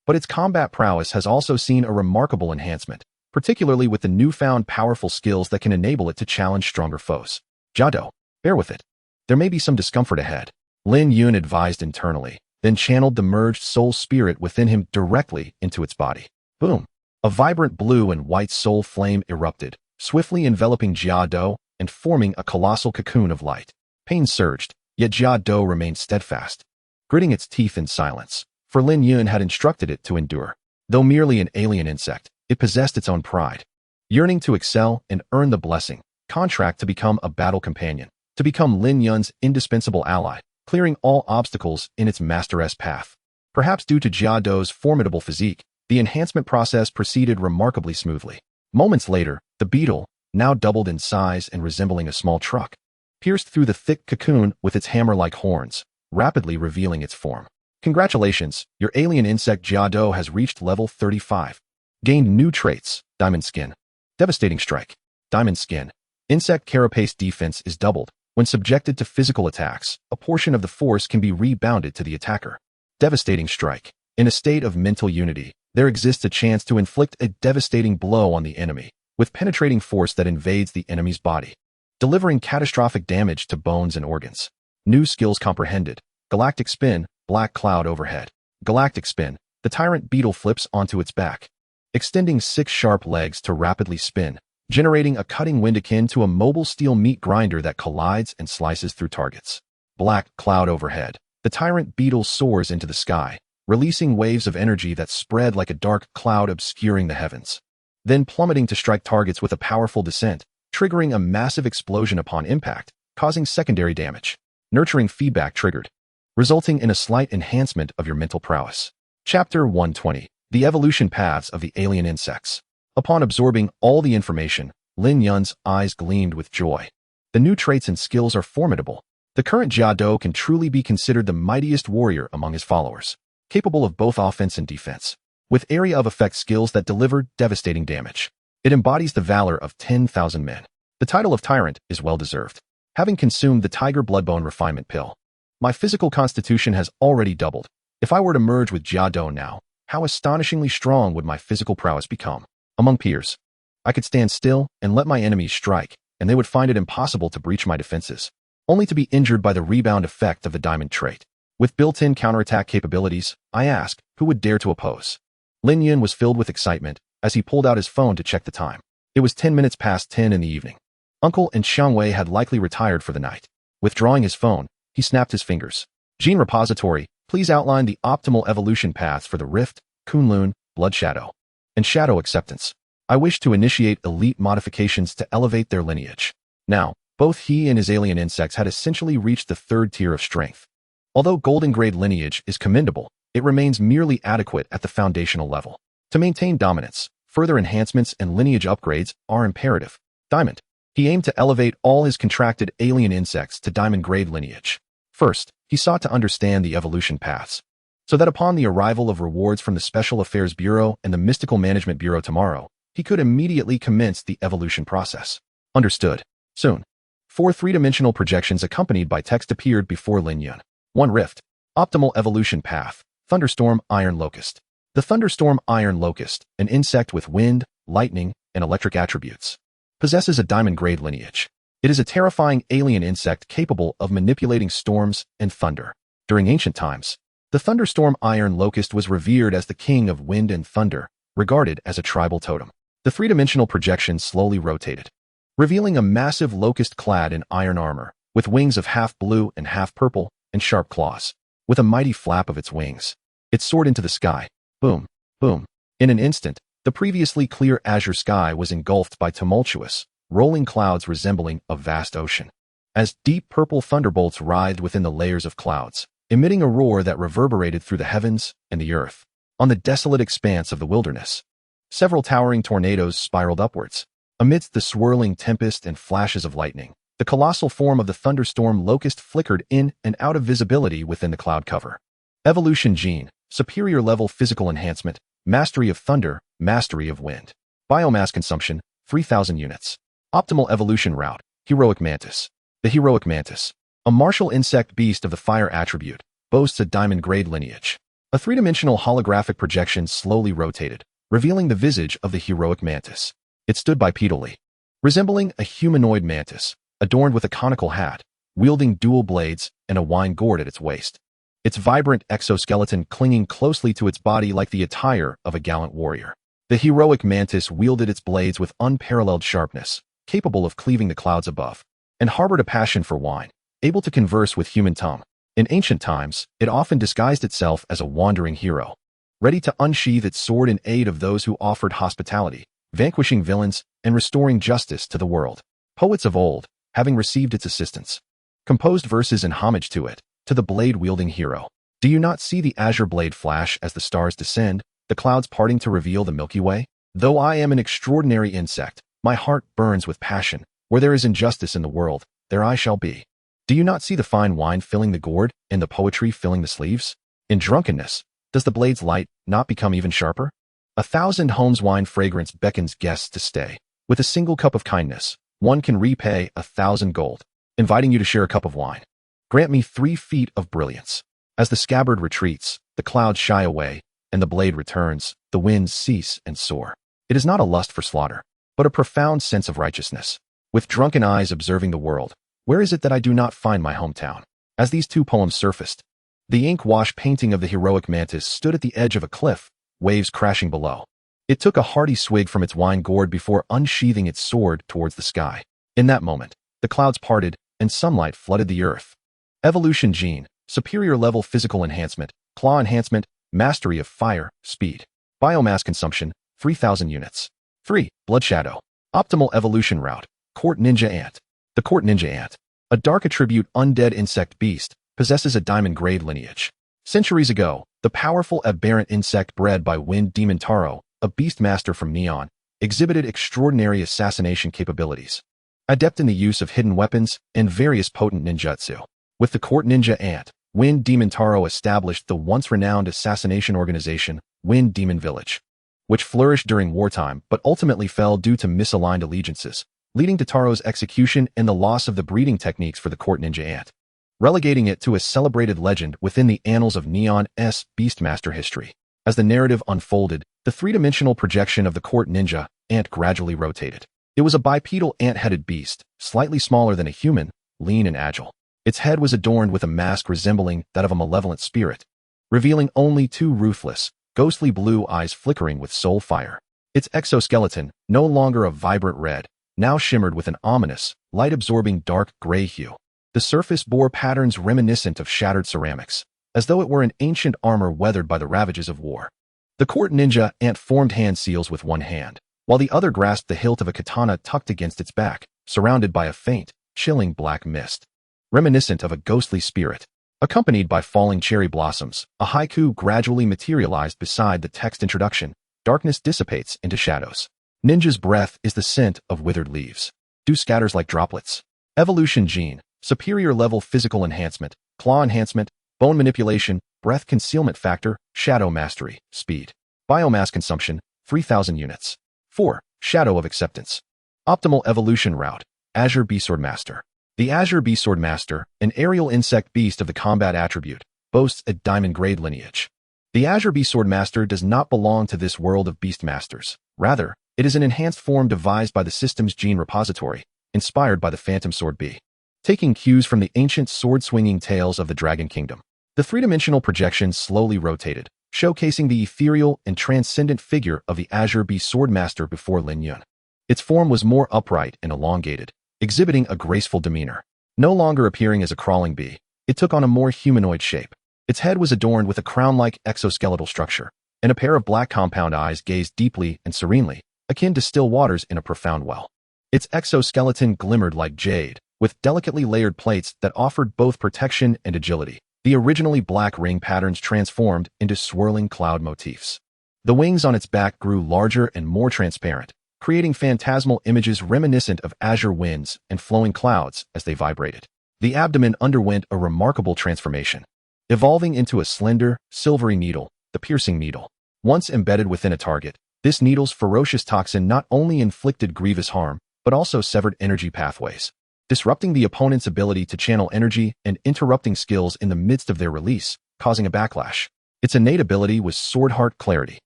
but its combat prowess has also seen a remarkable enhancement, particularly with the newfound powerful skills that can enable it to challenge stronger foes. Jiado, bear with it. There may be some discomfort ahead, Lin Yun advised internally, then channeled the merged soul spirit within him directly into its body. Boom! A vibrant blue and white soul flame erupted, swiftly enveloping Jiado and forming a colossal cocoon of light. Pain surged, yet Jiado remained steadfast, gritting its teeth in silence, for Lin Yun had instructed it to endure. Though merely an alien insect, it possessed its own pride, yearning to excel and earn the blessing, contract to become a battle companion, to become Lin Yun's indispensable ally, clearing all obstacles in its master's path. Perhaps due to Jiado's formidable physique, the enhancement process proceeded remarkably smoothly. Moments later, the beetle, now doubled in size and resembling a small truck, pierced through the thick cocoon with its hammer-like horns, rapidly revealing its form. Congratulations, your alien insect Jiado has reached level 35. Gained new traits, Diamond Skin. Devastating Strike. Diamond Skin. Insect carapace defense is doubled. When subjected to physical attacks, a portion of the force can be rebounded to the attacker. Devastating Strike. In a state of mental unity, there exists a chance to inflict a devastating blow on the enemy, with penetrating force that invades the enemy's body, delivering catastrophic damage to bones and organs. New skills comprehended. Galactic Spin, Black Cloud Overhead. Galactic Spin, the tyrant beetle flips onto its back, extending 6 sharp legs to rapidly spin, generating a cutting wind akin to a mobile steel meat grinder that collides and slices through targets. Black Cloud Overhead, the tyrant beetle soars into the sky, releasing waves of energy that spread like a dark cloud obscuring the heavens, then plummeting to strike targets with a powerful descent, triggering a massive explosion upon impact, causing secondary damage. Nurturing feedback triggered, resulting in a slight enhancement of your mental prowess. Chapter 120. The Evolution Paths of the Alien Insects. Upon absorbing all the information, Lin Yun's eyes gleamed with joy. The new traits and skills are formidable. The current Jiado can truly be considered the mightiest warrior among his followers, capable of both offense and defense, with area of effect skills that deliver devastating damage. It embodies the valor of 10,000 men. The title of Tyrant is well-deserved. Having consumed the Tiger Bloodbone Refinement Pill, my physical constitution has already doubled. If I were to merge with Jiado now, how astonishingly strong would my physical prowess become? Among peers, I could stand still and let my enemies strike, and they would find it impossible to breach my defenses, only to be injured by the rebound effect of the diamond trait. With built-in counterattack capabilities, I asked, who would dare to oppose? Lin Yun was filled with excitement as he pulled out his phone to check the time. It was 10 minutes past 10 in the evening. Uncle and Xiangwei had likely retired for the night. Withdrawing his phone, he snapped his fingers. Gene Repository, please outline the optimal evolution paths for the Rift, Kunlun, Blood Shadow, and Shadow Acceptance. I wish to initiate elite modifications to elevate their lineage. Now, both he and his alien insects had essentially reached the 3rd tier of strength. Although Golden Grade lineage is commendable, it remains merely adequate at the foundational level. To maintain dominance, further enhancements and lineage upgrades are imperative. Diamond. He aimed to elevate all his contracted alien insects to Diamond Grade lineage. First, he sought to understand the evolution paths, so that upon the arrival of rewards from the Special Affairs Bureau and the Mystical Management Bureau tomorrow, he could immediately commence the evolution process. Understood. Soon, 4 3-dimensional projections accompanied by text appeared before Lin Yun. 1 Rift. Optimal evolution path. Thunderstorm Iron Locust. The Thunderstorm Iron Locust, an insect with wind, lightning, and electric attributes, possesses a Diamond Grade lineage. It is a terrifying alien insect capable of manipulating storms and thunder. During ancient times, the Thunderstorm Iron Locust was revered as the king of wind and thunder, regarded as a tribal totem. The 3-dimensional projection slowly rotated, revealing a massive locust clad in iron armor, with wings of half blue and half purple, and sharp claws. With a mighty flap of its wings, it soared into the sky. Boom, boom. In an instant, the previously clear azure sky was engulfed by tumultuous, rolling clouds resembling a vast ocean, as deep purple thunderbolts writhed within the layers of clouds, emitting a roar that reverberated through the heavens and the earth. On the desolate expanse of the wilderness, several towering tornadoes spiraled upwards. Amidst the swirling tempest and flashes of lightning, the colossal form of the thunderstorm locust flickered in and out of visibility within the cloud cover. Evolution Gene, superior level physical enhancement, mastery of thunder, mastery of wind. Biomass consumption, 3,000 units. Optimal evolution route, heroic mantis. The heroic mantis, a martial insect beast of the fire attribute, boasts a diamond-grade lineage. A three-dimensional holographic projection slowly rotated, revealing the visage of the heroic mantis. It stood bipedally, resembling a humanoid mantis, adorned with a conical hat, wielding dual blades and a wine gourd at its waist. Its vibrant exoskeleton clinging closely to its body like the attire of a gallant warrior. The heroic mantis wielded its blades with unparalleled sharpness, capable of cleaving the clouds above, and harbored a passion for wine, able to converse with human tongue. In ancient times, it often disguised itself as a wandering hero, ready to unsheathe its sword in aid of those who offered hospitality, vanquishing villains and restoring justice to the world. Poets of old, having received its assistance, composed verses in homage to it, to the blade-wielding hero. Do you not see the azure blade flash as the stars descend, the clouds parting to reveal the Milky Way? Though I am an extraordinary insect, my heart burns with passion. Where there is injustice in the world, there I shall be. Do you not see the fine wine filling the gourd and the poetry filling the sleeves? In drunkenness, does the blade's light not become even sharper? 1,000 homes wine fragrance beckons guests to stay. With a single cup of kindness, one can repay 1,000 gold, inviting you to share a cup of wine. Grant me 3 feet of brilliance. As the scabbard retreats, the clouds shy away, and the blade returns, the winds cease and soar. It is not a lust for slaughter, but a profound sense of righteousness. With drunken eyes observing the world, where is it that I do not find my hometown? As these 2 poems surfaced, the ink-wash painting of the heroic mantis stood at the edge of a cliff, waves crashing below. It took a hearty swig from its wine gourd before unsheathing its sword towards the sky. In that moment, the clouds parted, and sunlight flooded the earth. Evolution gene, superior level physical enhancement, claw enhancement, mastery of fire, speed. Biomass consumption, 3,000 units. 3. Blood shadow. Optimal evolution route, court ninja ant. The court ninja ant, a dark attribute undead insect beast, possesses a diamond-grade lineage. Centuries ago, the powerful aberrant insect bred by Wind Demon Taro, a beast master from Neon, exhibited extraordinary assassination capabilities. Adept in the use of hidden weapons and various potent ninjutsu. With the court ninja ant, Wind Demon Taro established the once-renowned assassination organization, Wind Demon Village, which flourished during wartime but ultimately fell due to misaligned allegiances, leading to Taro's execution and the loss of the breeding techniques for the court ninja ant, relegating it to a celebrated legend within the annals of Neon's Beastmaster history. As the narrative unfolded, the three-dimensional projection of the court ninja ant gradually rotated. It was a bipedal ant-headed beast, slightly smaller than a human, lean and agile. Its head was adorned with a mask resembling that of a malevolent spirit, revealing only 2 ruthless, ghostly blue eyes flickering with soul fire. Its exoskeleton, no longer a vibrant red, now shimmered with an ominous, light-absorbing dark gray hue. The surface bore patterns reminiscent of shattered ceramics, as though it were an ancient armor weathered by the ravages of war. The court ninja ant formed hand seals with one hand, while the other grasped the hilt of a katana tucked against its back, surrounded by a faint, chilling black mist, reminiscent of a ghostly spirit. Accompanied by falling cherry blossoms, a haiku gradually materialized beside the text introduction. Darkness dissipates into shadows. Ninja's breath is the scent of withered leaves. Dew scatters like droplets. Evolution gene, superior level physical enhancement, claw enhancement, bone manipulation, breath concealment factor, shadow mastery, speed. Biomass consumption, 3,000 units. 4. Shadow of acceptance. Optimal evolution route, Azure Beasword Master. The Azure Beasword Master, an aerial insect beast of the combat attribute, boasts a diamond-grade lineage. The Azure Beasword Master does not belong to this world of beastmasters. Rather, it is an enhanced form devised by the system's gene repository, inspired by the Phantom Sword Bee. Taking cues from the ancient sword-swinging tales of the Dragon Kingdom, the three-dimensional projection slowly rotated, showcasing the ethereal and transcendent figure of the Azure Beasword Master before Lin Yun. Its form was more upright and elongated, exhibiting a graceful demeanor. No longer appearing as a crawling bee, it took on a more humanoid shape. Its head was adorned with a crown-like exoskeletal structure, and a pair of black compound eyes gazed deeply and serenely, akin to still waters in a profound well. Its exoskeleton glimmered like jade, with delicately layered plates that offered both protection and agility. The originally black ring patterns transformed into swirling cloud motifs. The wings on its back grew larger and more transparent, creating phantasmal images reminiscent of azure winds and flowing clouds as they vibrated. The abdomen underwent a remarkable transformation, evolving into a slender, silvery needle, the piercing needle. Once embedded within a target, this needle's ferocious toxin not only inflicted grievous harm, but also severed energy pathways. disrupting the opponent's ability to channel energy and interrupting skills in the midst of their release, causing a backlash. Its innate ability was Sword Heart Clarity.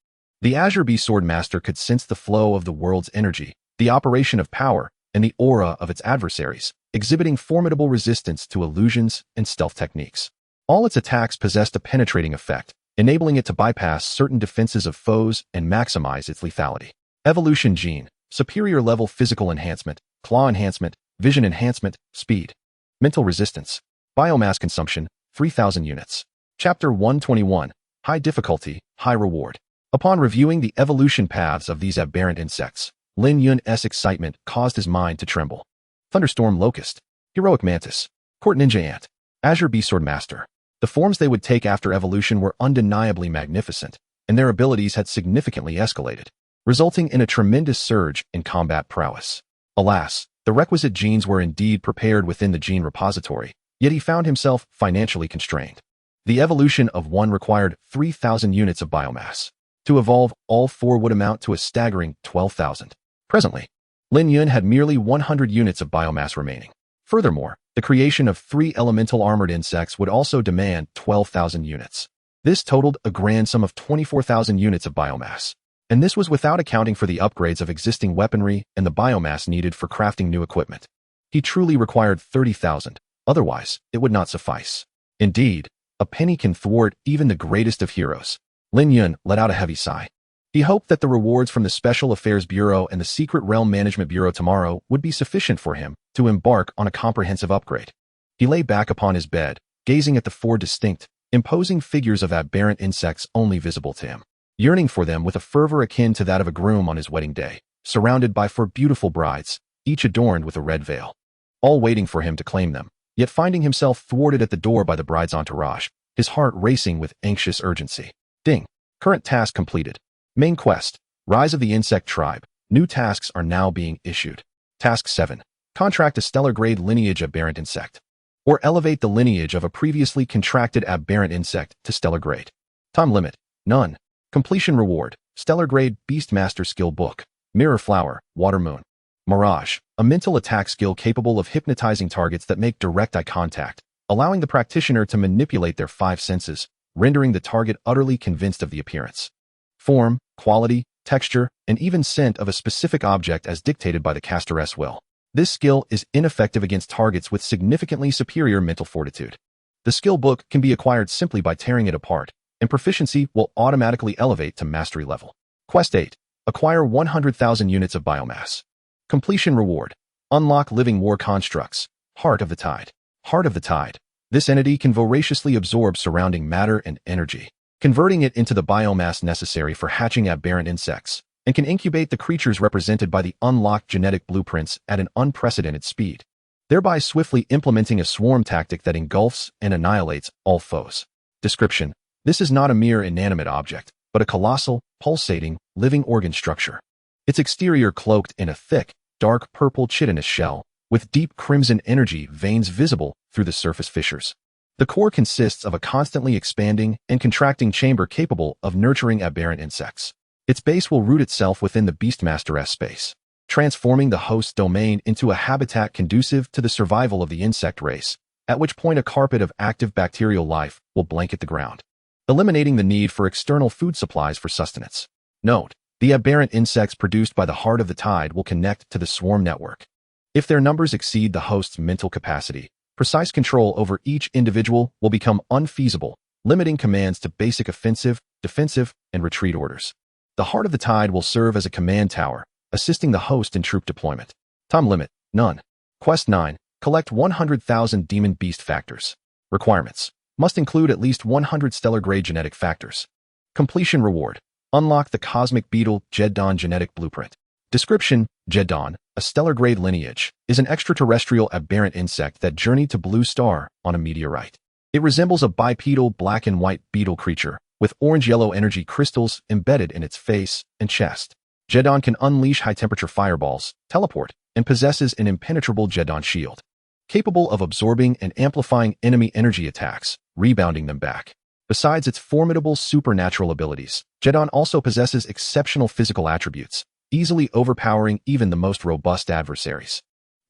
The Azure Beast Sword Master could sense the flow of the world's energy, the operation of power, and the aura of its adversaries, exhibiting formidable resistance to illusions and stealth techniques. All its attacks possessed a penetrating effect, enabling it to bypass certain defenses of foes and maximize its lethality. Evolution Gene, superior level physical enhancement, claw enhancement, vision enhancement, speed. Mental resistance. Biomass consumption, 3,000 units. Chapter 121, High Difficulty, High Reward. Upon reviewing the evolution paths of these aberrant insects, Lin Yun's excitement caused his mind to tremble. Thunderstorm Locust, Heroic Mantis, Court Ninja Ant, Azure Beast Sword Master. The forms they would take after evolution were undeniably magnificent, and their abilities had significantly escalated, resulting in a tremendous surge in combat prowess. Alas, the requisite genes were indeed prepared within the gene repository, yet he found himself financially constrained. The evolution of one required 3,000 units of biomass. To evolve, all four would amount to a staggering 12,000. Presently, Lin Yun had merely 100 units of biomass remaining. Furthermore, the creation of 3 elemental armored insects would also demand 12,000 units. This totaled a grand sum of 24,000 units of biomass. And this was without accounting for the upgrades of existing weaponry and the biomass needed for crafting new equipment. He truly required 30,000, otherwise it would not suffice. Indeed, a penny can thwart even the greatest of heroes. Lin Yun let out a heavy sigh. He hoped that the rewards from the Special Affairs Bureau and the Secret Realm Management Bureau tomorrow would be sufficient for him to embark on a comprehensive upgrade. He lay back upon his bed, gazing at the 4 distinct, imposing figures of aberrant insects only visible to him, yearning for them with a fervor akin to that of a groom on his wedding day, surrounded by 4 beautiful brides, each adorned with a red veil, all waiting for him to claim them, yet finding himself thwarted at the door by the bride's entourage, his heart racing with anxious urgency. Ding. Current task completed. Main quest, Rise of the Insect Tribe. New tasks are now being issued. Task 7. Contract a stellar grade lineage aberrant insect. Or elevate the lineage of a previously contracted aberrant insect to stellar grade. Time limit, none. Completion reward, stellar grade Beastmaster skill book. Mirror Flower, Water Moon. Mirage, a mental attack skill capable of hypnotizing targets that make direct eye contact, allowing the practitioner to manipulate their 5 senses, rendering the target utterly convinced of the appearance, form, quality, texture, and even scent of a specific object as dictated by the caster's will. This skill is ineffective against targets with significantly superior mental fortitude. The skill book can be acquired simply by tearing it apart, and proficiency will automatically elevate to mastery level. Quest 8. Acquire 100,000 units of biomass. Completion reward. Unlock living war constructs. Heart of the Tide. Heart of the Tide. This entity can voraciously absorb surrounding matter and energy, converting it into the biomass necessary for hatching aberrant insects, and can incubate the creatures represented by the unlocked genetic blueprints at an unprecedented speed, thereby swiftly implementing a swarm tactic that engulfs and annihilates all foes. Description. This is not a mere inanimate object, but a colossal, pulsating, living organ structure. Its exterior cloaked in a thick, dark purple chitinous shell, with deep crimson energy veins visible through the surface fissures. The core consists of a constantly expanding and contracting chamber capable of nurturing aberrant insects. Its base will root itself within the Beastmaster's space, transforming the host's domain into a habitat conducive to the survival of the insect race, at which point a carpet of active bacterial life will blanket the ground, eliminating the need for external food supplies for sustenance. Note: the aberrant insects produced by the Heart of the Tide will connect to the swarm network. If their numbers exceed the host's mental capacity, precise control over each individual will become unfeasible, limiting commands to basic offensive, defensive, and retreat orders. The Heart of the Tide will serve as a command tower, assisting the host in troop deployment. Time limit, none. Quest 9. Collect 100,000 Demon Beast Factors. Requirements. Must include at least 100 stellar-grade genetic factors. Completion reward. Unlock the Cosmic Beetle Jeddon Genetic Blueprint. Description: Jeddon, a stellar-grade lineage, is an extraterrestrial aberrant insect that journeyed to Blue Star on a meteorite. It resembles a bipedal black and white beetle creature, with orange-yellow energy crystals embedded in its face and chest. Jeddon can unleash high-temperature fireballs, teleport, and possesses an impenetrable Jeddon shield, capable of absorbing and amplifying enemy energy attacks, rebounding them back. Besides its formidable supernatural abilities, Jeddon also possesses exceptional physical attributes, easily overpowering even the most robust adversaries.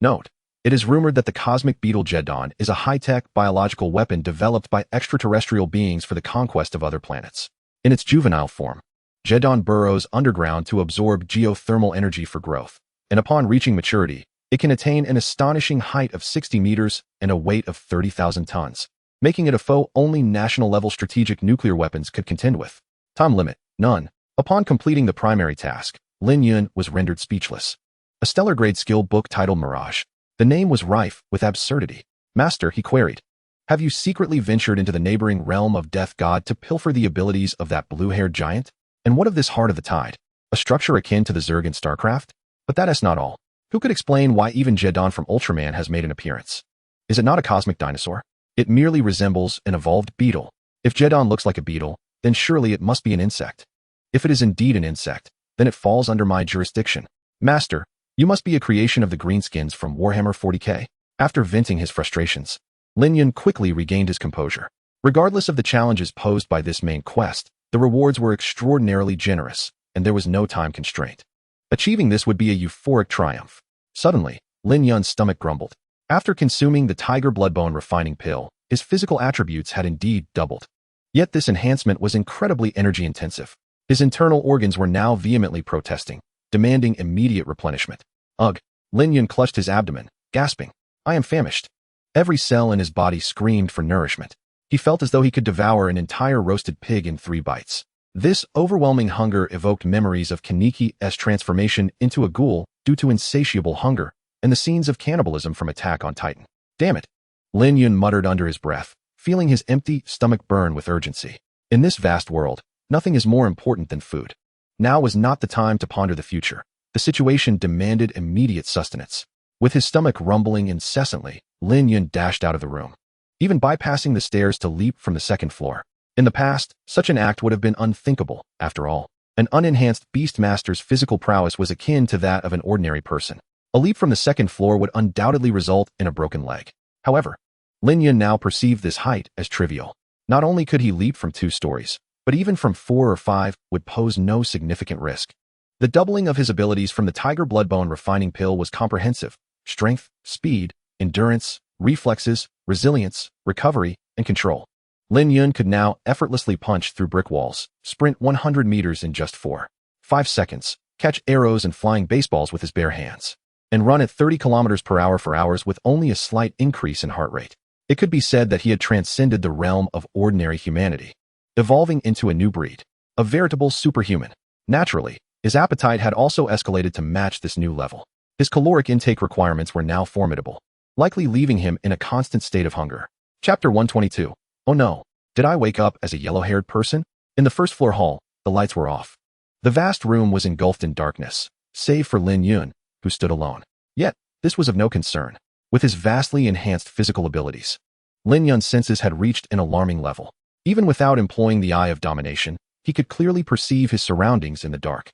Note: It is rumored that the cosmic beetle Jedon is a high-tech biological weapon developed by extraterrestrial beings for the conquest of other planets. In its juvenile form, Jedon burrows underground to absorb geothermal energy for growth, and upon reaching maturity, it can attain an astonishing height of 60 meters and a weight of 30,000 tons, making it a foe only national-level strategic nuclear weapons could contend with. Time limit: none. Upon completing the primary task, Lin Yun was rendered speechless. A stellar-grade skill book titled Mirage. The name was rife with absurdity. Master, he queried, have you secretly ventured into the neighboring realm of Death God to pilfer the abilities of that blue-haired giant? And what of this Heart of the Tide? A structure akin to the Zerg in StarCraft? But that is not all. Who could explain why even Jedon from Ultraman has made an appearance? Is it not a cosmic dinosaur? It merely resembles an evolved beetle. If Jedon looks like a beetle, then surely it must be an insect. If it is indeed an insect, then it falls under my jurisdiction. Master, you must be a creation of the Greenskins from Warhammer 40k. After venting his frustrations, Lin Yun quickly regained his composure. Regardless of the challenges posed by this main quest, the rewards were extraordinarily generous, and there was no time constraint. Achieving this would be a euphoric triumph. Suddenly, Lin Yun's stomach grumbled. After consuming the Tiger Bloodbone refining pill, his physical attributes had indeed doubled. Yet this enhancement was incredibly energy-intensive. His internal organs were now vehemently protesting, demanding immediate replenishment. Ugh! Lin Yun clutched his abdomen, gasping, I am famished. Every cell in his body screamed for nourishment. He felt as though he could devour an entire roasted pig in 3 bites. This overwhelming hunger evoked memories of Kaniki's transformation into a ghoul due to insatiable hunger, and the scenes of cannibalism from Attack on Titan. Damn it! Lin Yun muttered under his breath, feeling his empty stomach burn with urgency. In this vast world, nothing is more important than food. Now was not the time to ponder the future. The situation demanded immediate sustenance. With his stomach rumbling incessantly, Lin Yun dashed out of the room, even bypassing the stairs to leap from the 2nd floor. In the past, such an act would have been unthinkable. After all, an unenhanced Beastmaster's physical prowess was akin to that of an ordinary person. A leap from the 2nd floor would undoubtedly result in a broken leg. However, Lin Yun now perceived this height as trivial. Not only could he leap from 2 stories, but even from 4 or 5 would pose no significant risk. The doubling of his abilities from the Tiger Bloodbone refining pill was comprehensive: strength, speed, endurance, reflexes, resilience, recovery, and control. Lin Yun could now effortlessly punch through brick walls, sprint 100 meters in just 4.5 seconds, catch arrows and flying baseballs with his bare hands, and run at 30 kilometers per hour for hours with only a slight increase in heart rate. It could be said that he had transcended the realm of ordinary humanity, evolving into a new breed, a veritable superhuman. Naturally, his appetite had also escalated to match this new level. His caloric intake requirements were now formidable, likely leaving him in a constant state of hunger. Chapter 122. Oh no, did I wake up as a yellow-haired person? In the 1st floor hall, the lights were off. The vast room was engulfed in darkness, save for Lin Yun, who stood alone. Yet, this was of no concern. With his vastly enhanced physical abilities, Lin Yun's senses had reached an alarming level. Even without employing the Eye of Domination, he could clearly perceive his surroundings in the dark.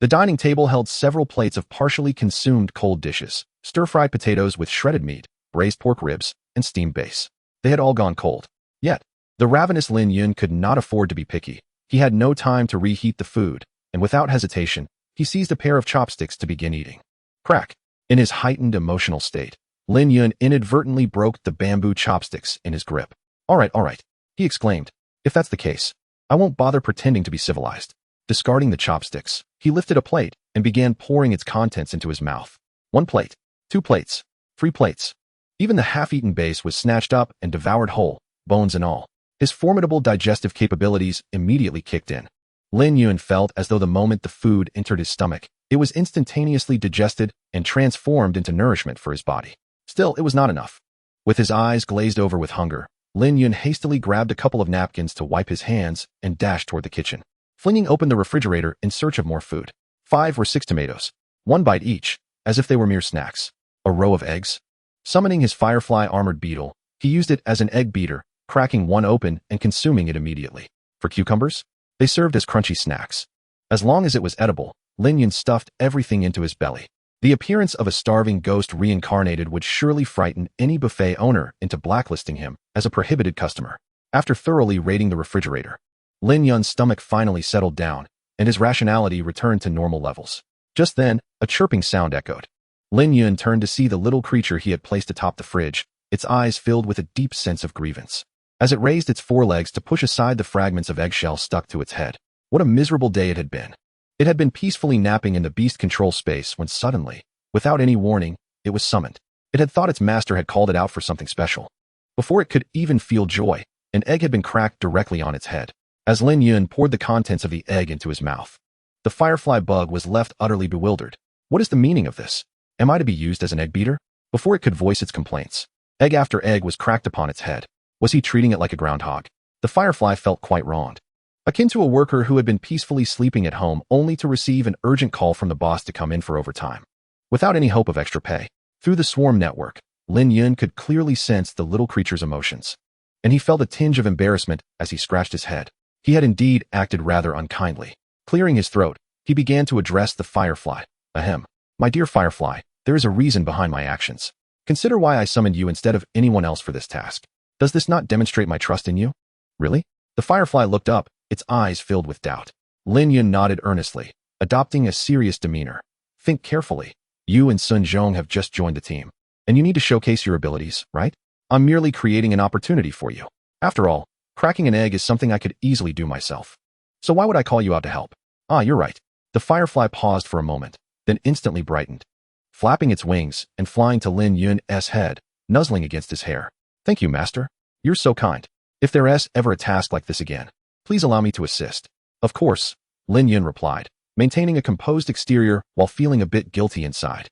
The dining table held several plates of partially consumed cold dishes, stir-fried potatoes with shredded meat, braised pork ribs, and steamed base. They had all gone cold. Yet, the ravenous Lin Yun could not afford to be picky. He had no time to reheat the food, and without hesitation, he seized a pair of chopsticks to begin eating. Crack! In his heightened emotional state, Lin Yun inadvertently broke the bamboo chopsticks in his grip. All right, he exclaimed. If that's the case, I won't bother pretending to be civilized. Discarding the chopsticks, he lifted a plate and began pouring its contents into his mouth. 1 plate, 2 plates, 3 plates. Even the half-eaten base was snatched up and devoured whole, bones and all. His formidable digestive capabilities immediately kicked in. Lin Yun felt as though the moment the food entered his stomach, it was instantaneously digested and transformed into nourishment for his body. Still, it was not enough. With his eyes glazed over with hunger, Lin Yun hastily grabbed a couple of napkins to wipe his hands and dashed toward the kitchen, flinging open the refrigerator in search of more food. 5 or 6 tomatoes, 1 bite each, as if they were mere snacks. A row of eggs. Summoning his firefly-armored beetle, he used it as an egg beater, cracking one open and consuming it immediately. For cucumbers, they served as crunchy snacks. As long as it was edible, Lin Yun stuffed everything into his belly. The appearance of a starving ghost reincarnated would surely frighten any buffet owner into blacklisting him as a prohibited customer. After thoroughly raiding the refrigerator, Lin Yun's stomach finally settled down, and his rationality returned to normal levels. Just then, a chirping sound echoed. Lin Yun turned to see the little creature he had placed atop the fridge, its eyes filled with a deep sense of grievance. As it raised its forelegs to push aside the fragments of eggshell stuck to its head. What a miserable day it had been. It had been peacefully napping in the beast control space when suddenly, without any warning, it was summoned. It had thought its master had called it out for something special. Before it could even feel joy, an egg had been cracked directly on its head. As Lin Yun poured the contents of the egg into his mouth, the firefly bug was left utterly bewildered. What is the meaning of this? Am I to be used as an egg beater? Before it could voice its complaints, egg after egg was cracked upon its head. Was he treating it like a groundhog? The firefly felt quite wronged. Akin to a worker who had been peacefully sleeping at home only to receive an urgent call from the boss to come in for overtime. Without any hope of extra pay. Through the swarm network, Lin Yun could clearly sense the little creature's emotions. And he felt a tinge of embarrassment as he scratched his head. He had indeed acted rather unkindly. Clearing his throat, he began to address the firefly. Ahem. My dear firefly, there is a reason behind my actions. Consider why I summoned you instead of anyone else for this task. Does this not demonstrate my trust in you? Really? The firefly looked up, its eyes filled with doubt. Lin Yun nodded earnestly, adopting a serious demeanor. Think carefully. You and Sun Zhong have just joined the team, and you need to showcase your abilities, right? I'm merely creating an opportunity for you. After all, cracking an egg is something I could easily do myself. So why would I call you out to help? Ah, you're right. The firefly paused for a moment, then instantly brightened, flapping its wings and flying to Lin Yun's head, nuzzling against his hair. Thank you, master. You're so kind. If there's ever a task like this again, please allow me to assist. Of course, Lin Yun replied, maintaining a composed exterior while feeling a bit guilty inside.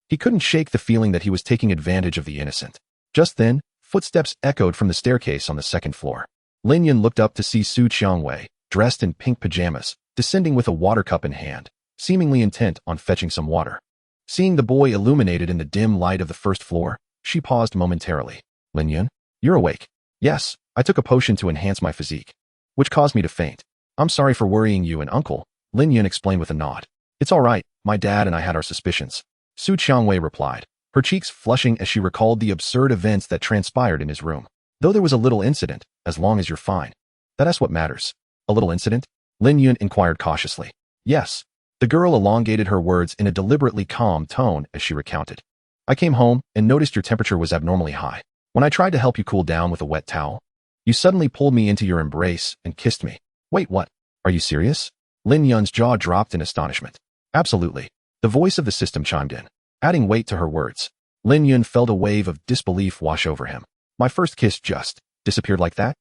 He couldn't shake the feeling that he was taking advantage of the innocent. Just then, footsteps echoed from the staircase on the second floor. Lin Yun looked up to see Su Qiangwei, dressed in pink pajamas, descending with a water cup in hand, seemingly intent on fetching some water. Seeing the boy illuminated in the dim light of the first floor, she paused momentarily. Lin Yun, you're awake. Yes, I took a potion to enhance my physique, which caused me to faint. I'm sorry for worrying you and uncle, Lin Yun explained with a nod. It's all right, my dad and I had our suspicions. Su Qiangwei replied, her cheeks flushing as she recalled the absurd events that transpired in his room. Though there was a little incident, as long as you're fine. That's what matters. A little incident? Lin Yun inquired cautiously. Yes. The girl elongated her words in a deliberately calm tone as she recounted. I came home and noticed your temperature was abnormally high. When I tried to help you cool down with a wet towel, you suddenly pulled me into your embrace and kissed me. Wait, what? Are you serious? Lin Yun's jaw dropped in astonishment. Absolutely. The voice of the system chimed in, adding weight to her words. Lin Yun felt a wave of disbelief wash over him. My first kiss just disappeared like that?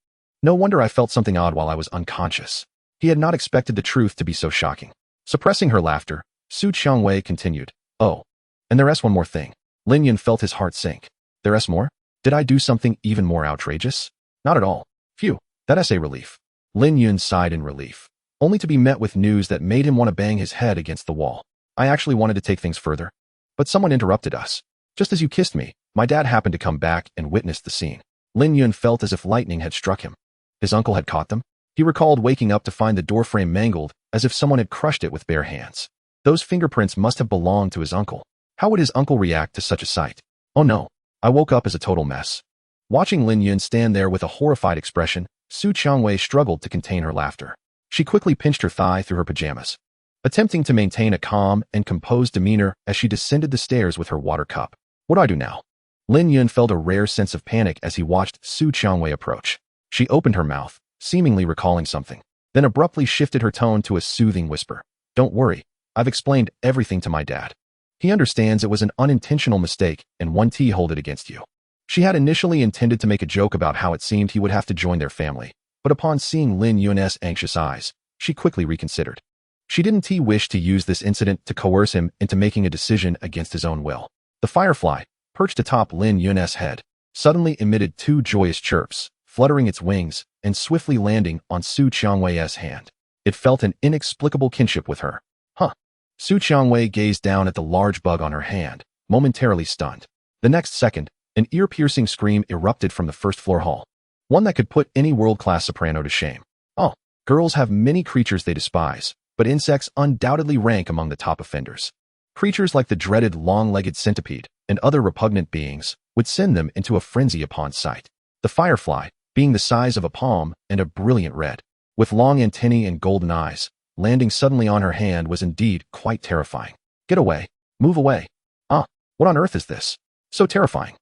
No wonder I felt something odd while I was unconscious. He had not expected the truth to be so shocking. Suppressing her laughter, Su Qiangwei continued. Oh, and there's one more thing. Lin Yun felt his heart sink. There's more? Did I do something even more outrageous? Not at all. Phew, that's a relief. Lin Yun sighed in relief, only to be met with news that made him want to bang his head against the wall. I actually wanted to take things further, but someone interrupted us. Just as you kissed me, my dad happened to come back and witnessed the scene. Lin Yun felt as if lightning had struck him. His uncle had caught them? He recalled waking up to find the doorframe mangled, as if someone had crushed it with bare hands. Those fingerprints must have belonged to his uncle. How would his uncle react to such a sight? Oh no, I woke up as a total mess. Watching Lin Yun stand there with a horrified expression, Su Qiangwei struggled to contain her laughter. She quickly pinched her thigh through her pajamas, attempting to maintain a calm and composed demeanor as she descended the stairs with her water cup. What do I do now? Lin Yun felt a rare sense of panic as he watched Su Qiangwei approach. She opened her mouth, seemingly recalling something, then abruptly shifted her tone to a soothing whisper. Don't worry, I've explained everything to my dad. He understands it was an unintentional mistake and won't hold it against you. She had initially intended to make a joke about how it seemed he would have to join their family, but upon seeing Lin Yun's anxious eyes, she quickly reconsidered. She didn't wish to use this incident to coerce him into making a decision against his own will. The firefly, perched atop Lin Yun's head, suddenly emitted two joyous chirps, fluttering its wings and swiftly landing on Su Qiangwei's hand. It felt an inexplicable kinship with her. Huh. Su Qiangwei gazed down at the large bug on her hand, momentarily stunned. The next second, an ear-piercing scream erupted from the first-floor hall. One that could put any world-class soprano to shame. Oh, girls have many creatures they despise, but insects undoubtedly rank among the top offenders. Creatures like the dreaded long-legged centipede and other repugnant beings would send them into a frenzy upon sight. The firefly, being the size of a palm and a brilliant red, with long antennae and golden eyes, landing suddenly on her hand was indeed quite terrifying. Get away. Move away. Ah. What on earth is this? So terrifying.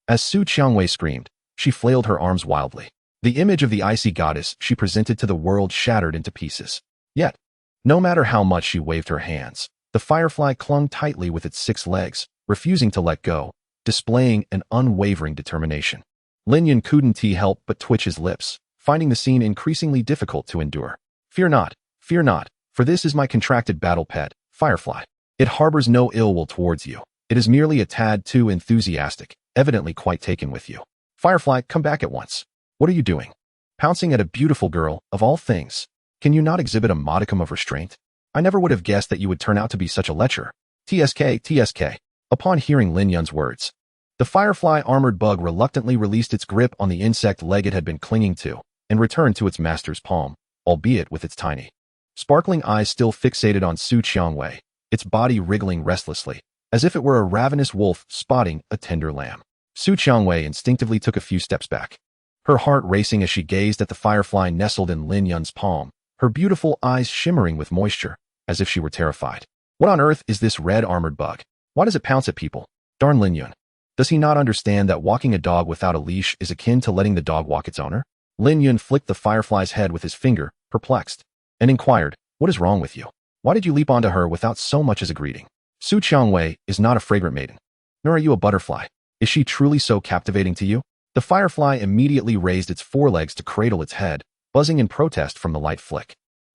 As Su Qiangwei screamed, she flailed her arms wildly. The image of the icy goddess she presented to the world shattered into pieces. Yet, no matter how much she waved her hands, the firefly clung tightly with its 6 legs, refusing to let go, displaying an unwavering determination. Lin Yun couldn't help but twitch his lips, finding the scene increasingly difficult to endure. Fear not, for this is my contracted battle pet, Firefly. It harbors no ill will towards you. It is merely a tad too enthusiastic, evidently quite taken with you. Firefly, come back at once. What are you doing? Pouncing at a beautiful girl, of all things. Can you not exhibit a modicum of restraint? I never would have guessed that you would turn out to be such a lecher. TSK. Upon hearing Lin Yun's words, the firefly armored bug reluctantly released its grip on the insect leg it had been clinging to and returned to its master's palm, albeit with its tiny, sparkling eyes still fixated on Su Qiangwei, its body wriggling restlessly, as if it were a ravenous wolf spotting a tender lamb. Su Qiangwei instinctively took a few steps back, her heart racing as she gazed at the firefly nestled in Lin Yun's palm, her beautiful eyes shimmering with moisture, as if she were terrified. What on earth is this red armored bug? Why does it pounce at people? Darn Lin Yun. Does he not understand that walking a dog without a leash is akin to letting the dog walk its owner? Lin Yun flicked the firefly's head with his finger, perplexed, and inquired, what is wrong with you? Why did you leap onto her without so much as a greeting? Su Qiangwei is not a fragrant maiden, nor are you a butterfly. Is she truly so captivating to you? The firefly immediately raised its forelegs to cradle its head, buzzing in protest from the light flick.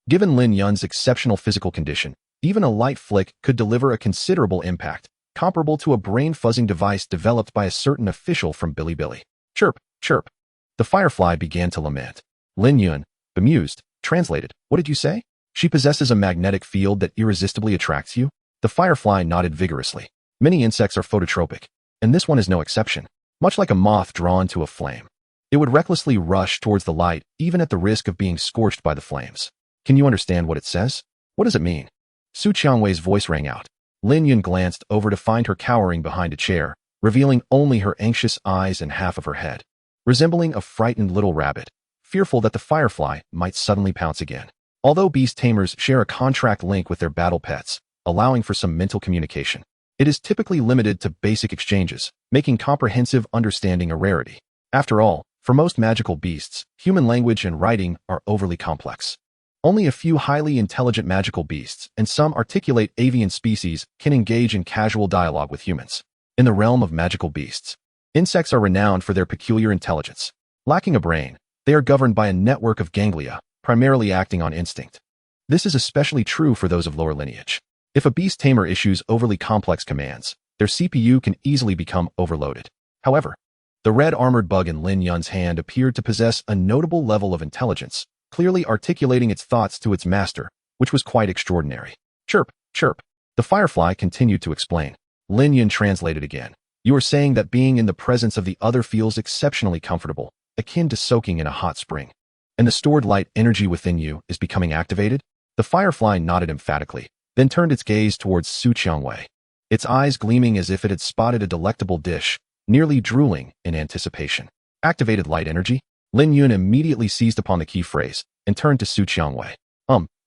Given Lin Yun's exceptional physical condition, even a light flick could deliver a considerable impact, comparable to a brain-fuzzing device developed by a certain official from Bilibili. Chirp, chirp. The firefly began to lament. Lin Yun, bemused, translated, what did you say? She possesses a magnetic field that irresistibly attracts you? The firefly nodded vigorously. Many insects are phototropic, and this one is no exception. Much like a moth drawn to a flame, it would recklessly rush towards the light, even at the risk of being scorched by the flames. Can you understand what it says? What does it mean? Su Qiangwei's voice rang out. Lin Yun glanced over to find her cowering behind a chair, revealing only her anxious eyes and half of her head, resembling a frightened little rabbit, fearful that the firefly might suddenly pounce again. Although beast tamers share a contract link with their battle pets, allowing for some mental communication, it is typically limited to basic exchanges, making comprehensive understanding a rarity. After all, for most magical beasts, human language and writing are overly complex. Only a few highly intelligent magical beasts and some articulate avian species can engage in casual dialogue with humans. In the realm of magical beasts, insects are renowned for their peculiar intelligence. Lacking a brain, they are governed by a network of ganglia, primarily acting on instinct. This is especially true for those of lower lineage. If a beast tamer issues overly complex commands, their CPU can easily become overloaded. However, the red armored bug in Lin Yun's hand appeared to possess a notable level of intelligence, clearly articulating its thoughts to its master, which was quite extraordinary. Chirp, chirp. The firefly continued to explain. Lin Yun translated again. You are saying that being in the presence of the other feels exceptionally comfortable, akin to soaking in a hot spring. And the stored light energy within you is becoming activated? The firefly nodded emphatically, then turned its gaze towards Su Qiangwei, its eyes gleaming as if it had spotted a delectable dish, nearly drooling in anticipation. Activated light energy? Lin Yun immediately seized upon the key phrase and turned to Su Qiangwei.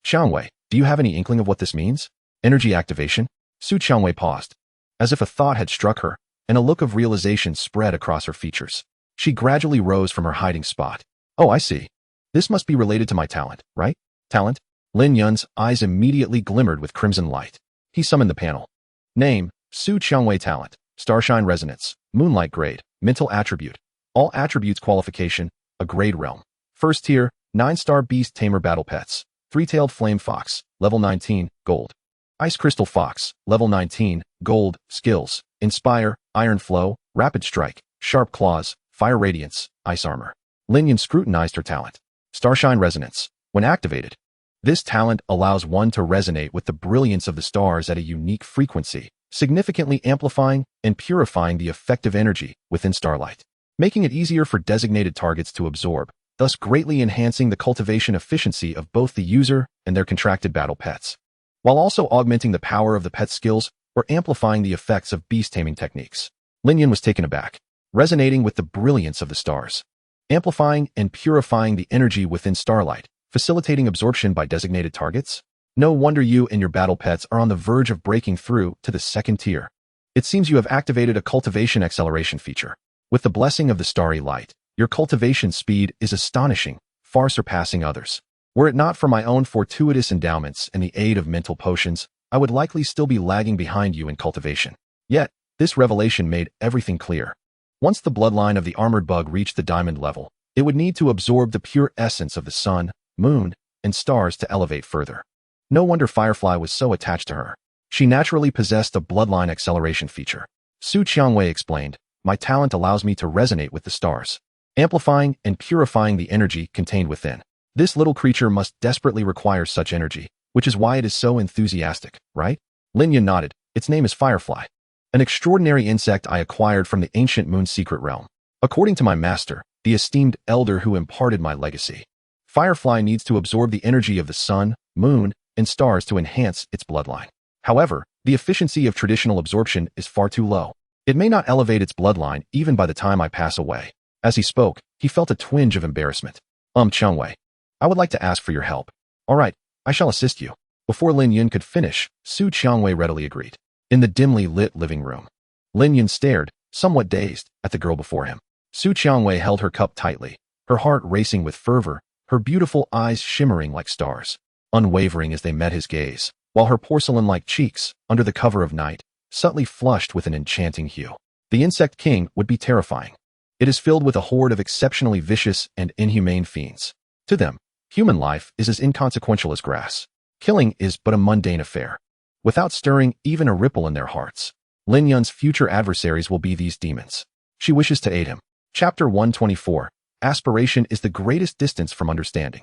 Qiangwei, do you have any inkling of what this means? Energy activation? Su Qiangwei paused, as if a thought had struck her, and a look of realization spread across her features. She gradually rose from her hiding spot. Oh, I see. This must be related to my talent, right? Talent? Lin Yun's eyes immediately glimmered with crimson light. He summoned the panel. Name, Su Qiangwei talent, Starshine Resonance, Moonlight grade, mental attribute. All attributes qualification, a grade realm. First tier, 9-star Beast Tamer Battle Pets. 3-tailed Flame Fox, level 19, gold. Ice Crystal Fox, level 19, gold, skills. Inspire, Iron Flow, Rapid Strike, Sharp Claws, Fire Radiance, Ice Armor. Lin Yun scrutinized her talent. Starshine Resonance. When activated, this talent allows one to resonate with the brilliance of the stars at a unique frequency, significantly amplifying and purifying the effective energy within starlight, making it easier for designated targets to absorb, thus greatly enhancing the cultivation efficiency of both the user and their contracted battle pets, while also augmenting the power of the pet's skills or amplifying the effects of beast taming techniques. Lin Yun was taken aback, resonating with the brilliance of the stars, amplifying and purifying the energy within starlight, facilitating absorption by designated targets? No wonder you and your battle pets are on the verge of breaking through to the second tier. It seems you have activated a cultivation acceleration feature. With the blessing of the starry light, your cultivation speed is astonishing, far surpassing others. Were it not for my own fortuitous endowments and the aid of mental potions, I would likely still be lagging behind you in cultivation. Yet, this revelation made everything clear. Once the bloodline of the armored bug reached the diamond level, it would need to absorb the pure essence of the sun, moon, and stars to elevate further. No wonder Firefly was so attached to her. She naturally possessed a bloodline acceleration feature. Su Qiangwei explained, my talent allows me to resonate with the stars, amplifying and purifying the energy contained within. This little creature must desperately require such energy, which is why it is so enthusiastic, right? Lin Yun nodded. Its name is Firefly, an extraordinary insect I acquired from the ancient moon secret realm. According to my master, the esteemed elder who imparted my legacy, Firefly needs to absorb the energy of the sun, moon, and stars to enhance its bloodline. However, the efficiency of traditional absorption is far too low. It may not elevate its bloodline even by the time I pass away. As he spoke, he felt a twinge of embarrassment. Qiangwei, I would like to ask for your help. All right, I shall assist you. Before Lin Yun could finish, Su Qiangwei readily agreed. In the dimly lit living room, Lin Yun stared, somewhat dazed, at the girl before him. Su Qiangwei held her cup tightly, her heart racing with fervor, her beautiful eyes shimmering like stars, unwavering as they met his gaze, while her porcelain-like cheeks, under the cover of night, subtly flushed with an enchanting hue. The insect king would be terrifying. It is filled with a horde of exceptionally vicious and inhumane fiends. To them, human life is as inconsequential as grass. Killing is but a mundane affair. Without stirring even a ripple in their hearts, Lin Yun's future adversaries will be these demons. She wishes to aid him. Chapter 124. Aspiration is the greatest distance from understanding.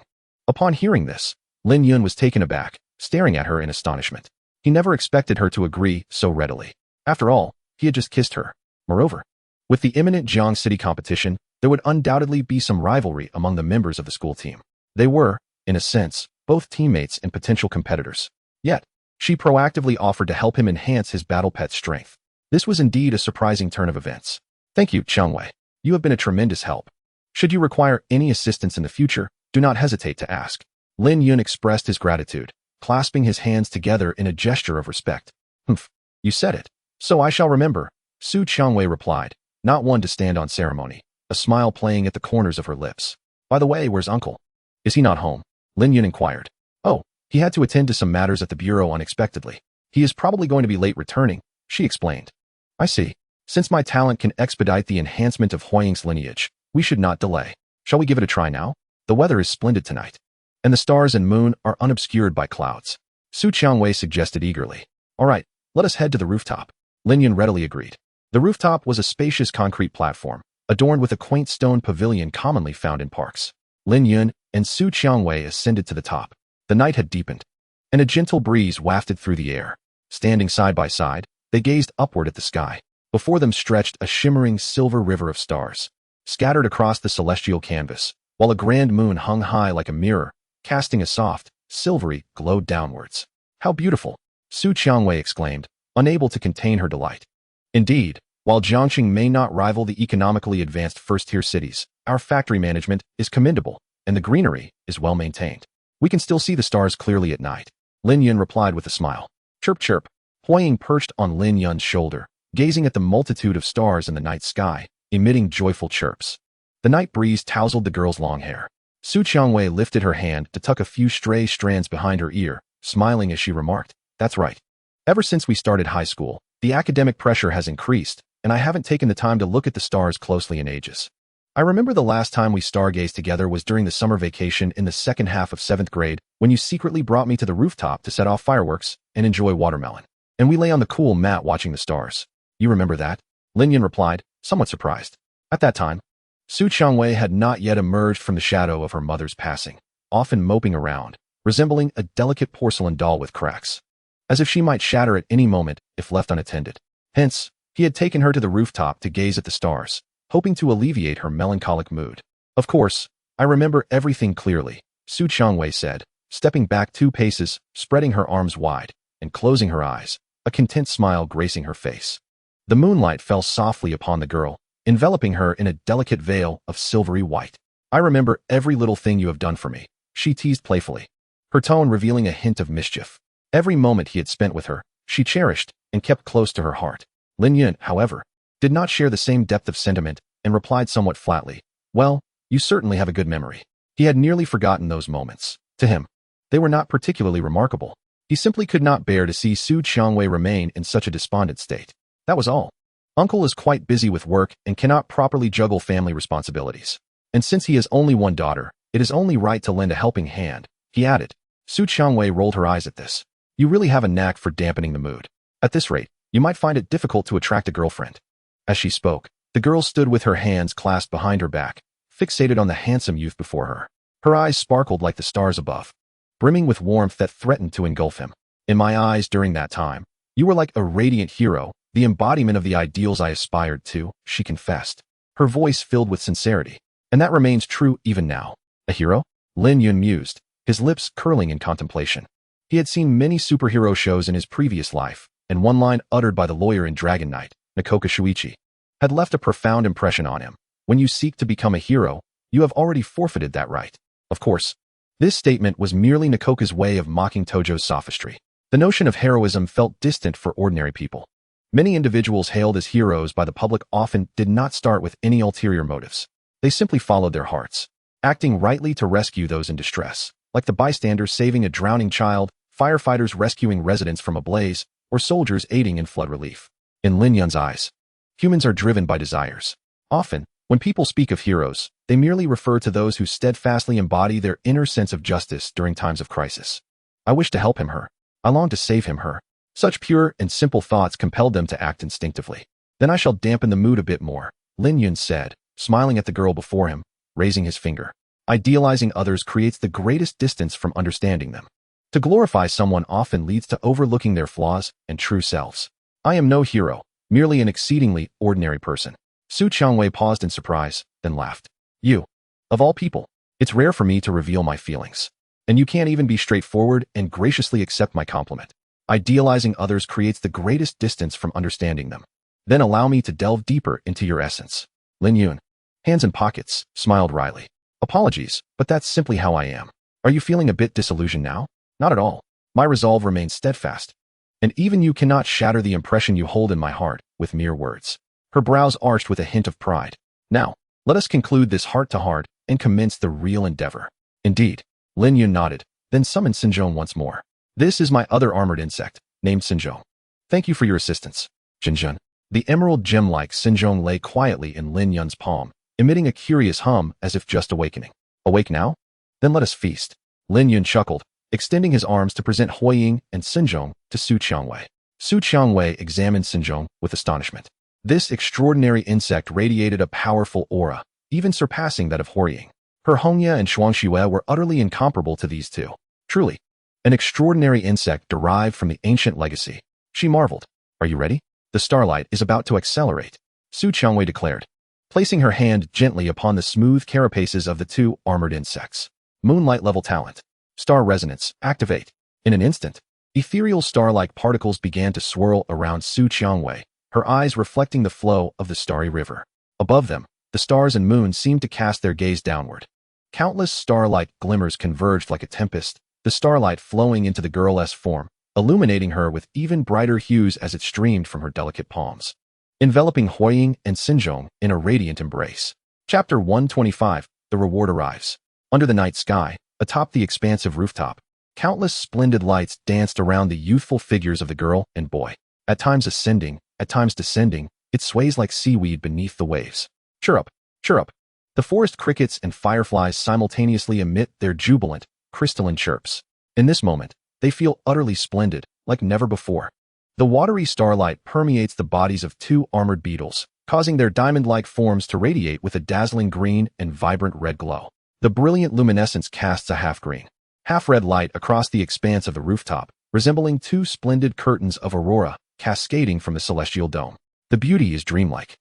Upon hearing this, Lin Yun was taken aback, staring at her in astonishment. He never expected her to agree so readily. After all, he had just kissed her. Moreover, with the imminent Jiang City competition, there would undoubtedly be some rivalry among the members of the school team. They were, in a sense, both teammates and potential competitors. Yet, she proactively offered to help him enhance his battle pet's strength. This was indeed a surprising turn of events. Thank you, Qiangwei. You have been a tremendous help. Should you require any assistance in the future, do not hesitate to ask. Lin Yun expressed his gratitude, clasping his hands together in a gesture of respect. Humph, you said it. So I shall remember, Su Qiangwei replied, not one to stand on ceremony, a smile playing at the corners of her lips. By the way, where's Uncle? Is he not home? Lin Yun inquired. Oh, he had to attend to some matters at the bureau unexpectedly. He is probably going to be late returning, she explained. I see. Since my talent can expedite the enhancement of Huiying's lineage, we should not delay. Shall we give it a try now? The weather is splendid tonight, and the stars and moon are unobscured by clouds. Su Qiangwei suggested eagerly. All right, let us head to the rooftop. Lin Yun readily agreed. The rooftop was a spacious concrete platform, adorned with a quaint stone pavilion commonly found in parks. Lin Yun and Su Qiangwei ascended to the top. The night had deepened, and a gentle breeze wafted through the air. Standing side by side, they gazed upward at the sky. Before them stretched a shimmering silver river of stars, scattered across the celestial canvas, while a grand moon hung high like a mirror, casting a soft, silvery glow downwards. How beautiful! Su Qiangwei exclaimed, unable to contain her delight. Indeed, while Jiangxing may not rival the economically advanced first-tier cities, our factory management is commendable, and the greenery is well maintained. We can still see the stars clearly at night. Lin Yun replied with a smile. Chirp chirp. Huiying perched on Lin Yun's shoulder, gazing at the multitude of stars in the night sky, emitting joyful chirps. The night breeze tousled the girl's long hair. Su Qiangwei lifted her hand to tuck a few stray strands behind her ear, smiling as she remarked, That's right. Ever since we started high school, the academic pressure has increased, and I haven't taken the time to look at the stars closely in ages. I remember the last time we stargazed together was during the summer vacation in the second half of 7th grade, when you secretly brought me to the rooftop to set off fireworks and enjoy watermelon. And we lay on the cool mat watching the stars. You remember that? Lin Yun replied, somewhat surprised. At that time, Su Qiangwei had not yet emerged from the shadow of her mother's passing, often moping around, resembling a delicate porcelain doll with cracks, as if she might shatter at any moment if left unattended. Hence, he had taken her to the rooftop to gaze at the stars, hoping to alleviate her melancholic mood. Of course, I remember everything clearly, Su Qiangwei said, stepping back 2 paces, spreading her arms wide, and closing her eyes, a content smile gracing her face. The moonlight fell softly upon the girl, enveloping her in a delicate veil of silvery white. I remember every little thing you have done for me, she teased playfully, her tone revealing a hint of mischief. Every moment he had spent with her, she cherished and kept close to her heart. Lin Yun, however, did not share the same depth of sentiment and replied somewhat flatly, "Well, you certainly have a good memory." He had nearly forgotten those moments. To him, they were not particularly remarkable. He simply could not bear to see Su Qiangwei remain in such a despondent state. That was all. Uncle is quite busy with work and cannot properly juggle family responsibilities. And since he has only one daughter, it is only right to lend a helping hand, he added. Su Qiangwei rolled her eyes at this. You really have a knack for dampening the mood. At this rate, you might find it difficult to attract a girlfriend. As she spoke, the girl stood with her hands clasped behind her back, fixated on the handsome youth before her. Her eyes sparkled like the stars above, brimming with warmth that threatened to engulf him. In my eyes during that time, you were like a radiant hero, the embodiment of the ideals I aspired to, she confessed, her voice filled with sincerity. And that remains true even now. A hero? Lin Yun mused, his lips curling in contemplation. He had seen many superhero shows in his previous life, and one line uttered by the lawyer in Dragon Knight, Nakoka Shuichi, had left a profound impression on him. When you seek to become a hero, you have already forfeited that right. Of course, this statement was merely Nakoka's way of mocking Tojo's sophistry. The notion of heroism felt distant for ordinary people. Many individuals hailed as heroes by the public often did not start with any ulterior motives. They simply followed their hearts, acting rightly to rescue those in distress, like the bystanders saving a drowning child, firefighters rescuing residents from a blaze, or soldiers aiding in flood relief. In Lin Yun's eyes, humans are driven by desires. Often, when people speak of heroes, they merely refer to those who steadfastly embody their inner sense of justice during times of crisis. I wish to help him her. I long to save him her. Such pure and simple thoughts compelled them to act instinctively. Then I shall dampen the mood a bit more, Lin Yun said, smiling at the girl before him, raising his finger. Idealizing others creates the greatest distance from understanding them. To glorify someone often leads to overlooking their flaws and true selves. I am no hero, merely an exceedingly ordinary person. Su Qiangwei paused in surprise, then laughed. You. Of all people, it's rare for me to reveal my feelings. And you can't even be straightforward and graciously accept my compliment. Idealizing others creates the greatest distance from understanding them. Then allow me to delve deeper into your essence. Lin Yun, hands in pockets, smiled wryly. Apologies, but that's simply how I am. Are you feeling a bit disillusioned now? Not at all. My resolve remains steadfast. And even you cannot shatter the impression you hold in my heart with mere words. Her brows arched with a hint of pride. Now, let us conclude this heart-to-heart and commence the real endeavor. Indeed, Lin Yun nodded, then summoned Xinzhong once more. This is my other armored insect, named Xinzhong. Thank you for your assistance, Xinzhong. The emerald gem-like Xinzhong lay quietly in Lin Yun's palm, emitting a curious hum as if just awakening. Awake now? Then let us feast. Lin Yun chuckled, extending his arms to present Huiying and Xinzhong to Su Qiangwei. Su Qiangwei examined Xinzhong with astonishment. This extraordinary insect radiated a powerful aura, even surpassing that of Huiying. Her Hongya and Shuangxue were utterly incomparable to these two. Truly, an extraordinary insect derived from the ancient legacy. She marveled. Are you ready? The starlight is about to accelerate, Su Qiangwei declared, placing her hand gently upon the smooth carapaces of the two armored insects. Moonlight level talent. Star resonance, activate. In an instant, ethereal star-like particles began to swirl around Su Qiangwei, her eyes reflecting the flow of the starry river. Above them, the stars and moon seemed to cast their gaze downward. Countless star-like glimmers converged like a tempest, the starlight flowing into the girl's form, illuminating her with even brighter hues as it streamed from her delicate palms, enveloping Huiying and Xinzhong in a radiant embrace. Chapter 125, The Reward Arrives. Under the night sky, atop the expansive rooftop, countless splendid lights danced around the youthful figures of the girl and boy. At times ascending, at times descending, it sways like seaweed beneath the waves. Chirrup, chirrup. The forest crickets and fireflies simultaneously emit their jubilant, crystalline chirps. In this moment, they feel utterly splendid, like never before. The watery starlight permeates the bodies of two armored beetles, causing their diamond-like forms to radiate with a dazzling green and vibrant red glow. The brilliant luminescence casts a half-green, half-red light across the expanse of the rooftop, resembling two splendid curtains of aurora cascading from the celestial dome. The beauty is dreamlike,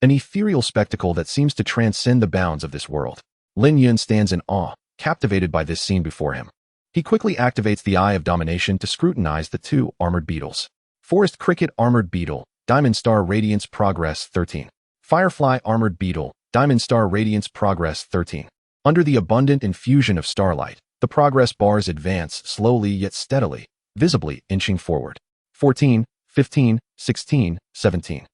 an ethereal spectacle that seems to transcend the bounds of this world. Lin Yun stands in awe, captivated by this scene before him. He quickly activates the Eye of Domination to scrutinize the two armored beetles. Forest Cricket Armored Beetle, Diamond Star Radiance Progress 13. Firefly Armored Beetle, Diamond Star Radiance Progress 13. Under the abundant infusion of starlight, the progress bars advance slowly yet steadily, visibly inching forward. 14, 15, 16, 17.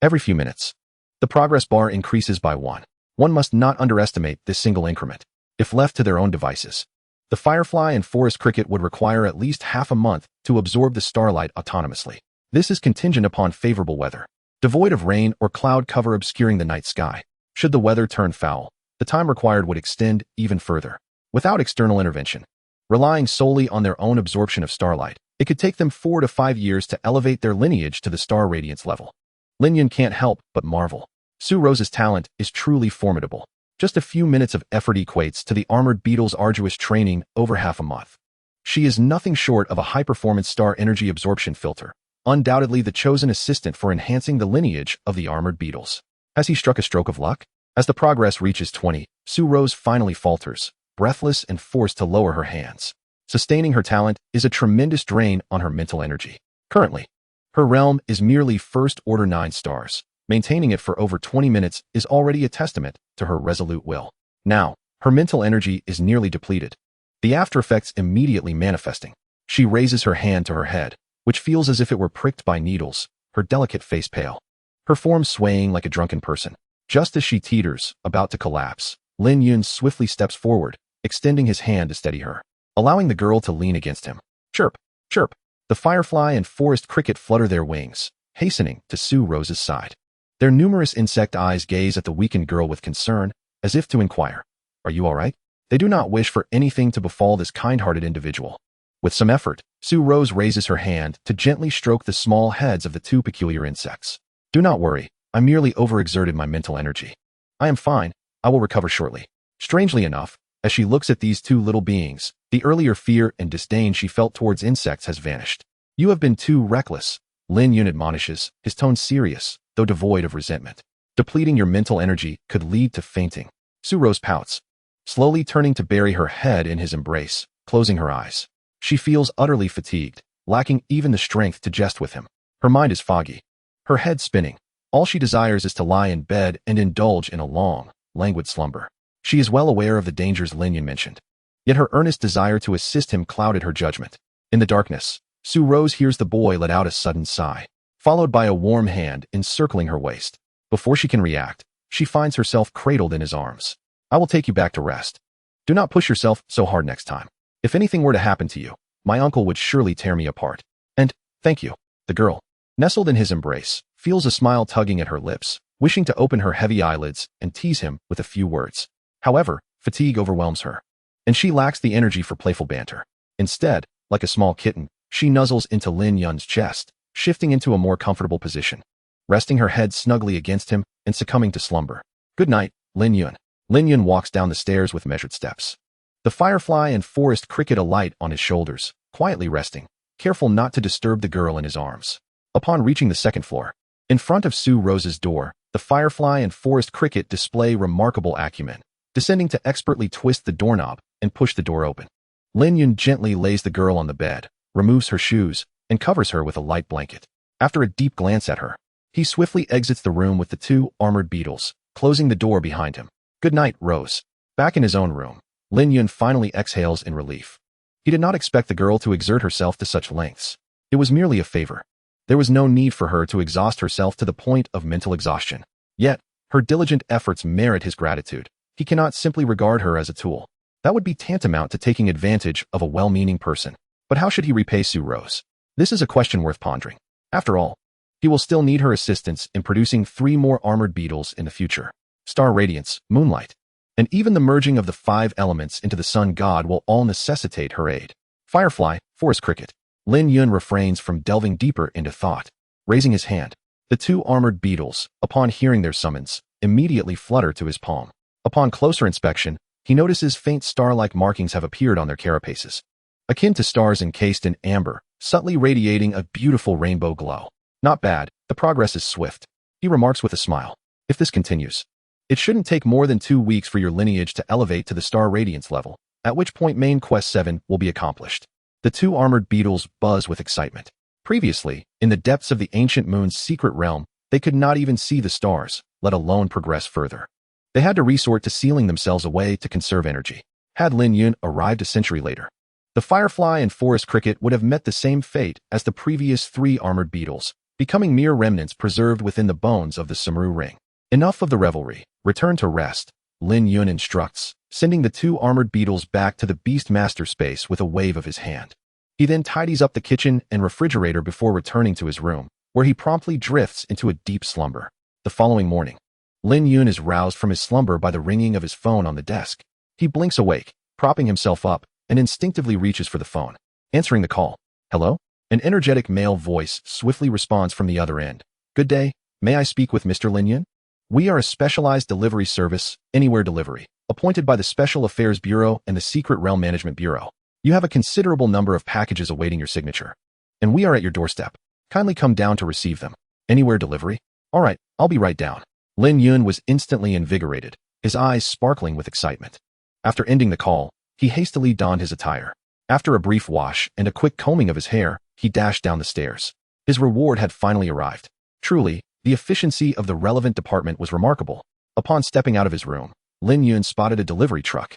Every few minutes, the progress bar increases by 1. One must not underestimate this single increment. If left to their own devices, the firefly and forest cricket would require at least half a month to absorb the starlight autonomously. This is contingent upon favorable weather, devoid of rain or cloud cover obscuring the night sky. Should the weather turn foul, the time required would extend even further. Without external intervention, relying solely on their own absorption of starlight, it could take them 4 to 5 years to elevate their lineage to the star radiance level. Lin Yun can't help but marvel. Su Rose's talent is truly formidable. Just a few minutes of effort equates to the armored beetle's arduous training over half a month. She is nothing short of a high-performance star energy absorption filter, undoubtedly the chosen assistant for enhancing the lineage of the armored beetles. Has he struck a stroke of luck? As the progress reaches 20, Su Rose finally falters, breathless and forced to lower her hands. Sustaining her talent is a tremendous drain on her mental energy. Currently, her realm is merely first-order 9 stars. Maintaining it for over 20 minutes is already a testament to her resolute will. Now, her mental energy is nearly depleted, the after effects immediately manifesting. She raises her hand to her head, which feels as if it were pricked by needles, her delicate face pale, her form swaying like a drunken person. Just as she teeters, about to collapse, Lin Yun swiftly steps forward, extending his hand to steady her, allowing the girl to lean against him. Chirp, chirp. The firefly and forest cricket flutter their wings, hastening to Su Rose's side. Their numerous insect eyes gaze at the weakened girl with concern, as if to inquire, "Are you all right?" They do not wish for anything to befall this kind-hearted individual. With some effort, Su Rose raises her hand to gently stroke the small heads of the 2 peculiar insects. "Do not worry, I merely overexerted my mental energy. I am fine, I will recover shortly." Strangely enough, as she looks at these 2 little beings, the earlier fear and disdain she felt towards insects has vanished. "You have been too reckless," Lin Yun admonishes, his tone serious, though devoid of resentment. "Depleting your mental energy could lead to fainting." Su Rose pouts, slowly turning to bury her head in his embrace, closing her eyes. She feels utterly fatigued, lacking even the strength to jest with him. Her mind is foggy, her head spinning. All she desires is to lie in bed and indulge in a long, languid slumber. She is well aware of the dangers Lin Yun mentioned, yet her earnest desire to assist him clouded her judgment. In the darkness, Su Rose hears the boy let out a sudden sigh, followed by a warm hand encircling her waist. Before she can react, she finds herself cradled in his arms. "I will take you back to rest. Do not push yourself so hard next time. If anything were to happen to you, my uncle would surely tear me apart. And, thank you." The girl, nestled in his embrace, feels a smile tugging at her lips, wishing to open her heavy eyelids and tease him with a few words. However, fatigue overwhelms her, and she lacks the energy for playful banter. Instead, like a small kitten, she nuzzles into Lin Yun's chest, shifting into a more comfortable position, resting her head snugly against him and succumbing to slumber. "Good night, Lin Yun." Lin Yun walks down the stairs with measured steps, the firefly and forest cricket alight on his shoulders, quietly resting, careful not to disturb the girl in his arms. Upon reaching the 2nd floor, in front of Su Rose's door, the firefly and forest cricket display remarkable acumen, descending to expertly twist the doorknob and push the door open. Lin Yun gently lays the girl on the bed, removes her shoes, and covers her with a light blanket. After a deep glance at her, he swiftly exits the room with the 2 armored beetles, closing the door behind him. "Good night, Rose." Back in his own room, Lin Yun finally exhales in relief. He did not expect the girl to exert herself to such lengths. It was merely a favor. There was no need for her to exhaust herself to the point of mental exhaustion. Yet, her diligent efforts merit his gratitude. He cannot simply regard her as a tool. That would be tantamount to taking advantage of a well-meaning person. But how should he repay Su Rose? This is a question worth pondering. After all, he will still need her assistance in producing 3 more armored beetles in the future. Star radiance, moonlight, and even the merging of the 5 elements into the sun god will all necessitate her aid. Firefly, forest cricket. Lin Yun refrains from delving deeper into thought. Raising his hand, the 2 armored beetles, upon hearing their summons, immediately flutter to his palm. Upon closer inspection, he notices faint star-like markings have appeared on their carapaces, akin to stars encased in amber, subtly radiating a beautiful rainbow glow. "Not bad, the progress is swift," he remarks with a smile. "If this continues, it shouldn't take more than 2 weeks for your lineage to elevate to the star radiance level, at which point main quest 7 will be accomplished." The 2 armored beetles buzz with excitement. Previously, in the depths of the ancient moon's secret realm, they could not even see the stars, let alone progress further. They had to resort to sealing themselves away to conserve energy. Had Lin Yun arrived a century later, the firefly and forest cricket would have met the same fate as the previous 3 armored beetles, becoming mere remnants preserved within the bones of the Samru ring. Enough of the revelry. Return to rest, Lin Yun instructs, sending the two armored beetles back to the Beast Master space with a wave of his hand. He then tidies up the kitchen and refrigerator before returning to his room, where he promptly drifts into a deep slumber. The following morning, Lin Yun is roused from his slumber by the ringing of his phone on the desk. He blinks awake, propping himself up, and instinctively reaches for the phone. Answering the call. Hello? An energetic male voice swiftly responds from the other end. Good day, may I speak with Mr. Lin Yun? We are a specialized delivery service, Anywhere Delivery, appointed by the Special Affairs Bureau and the Secret Realm Management Bureau. You have a considerable number of packages awaiting your signature, and we are at your doorstep. Kindly come down to receive them. Anywhere Delivery? All right, I'll be right down. Lin Yun was instantly invigorated, his eyes sparkling with excitement. After ending the call, he hastily donned his attire. After a brief wash and a quick combing of his hair, he dashed down the stairs. His reward had finally arrived. Truly, the efficiency of the relevant department was remarkable. Upon stepping out of his room, Lin Yun spotted a delivery truck.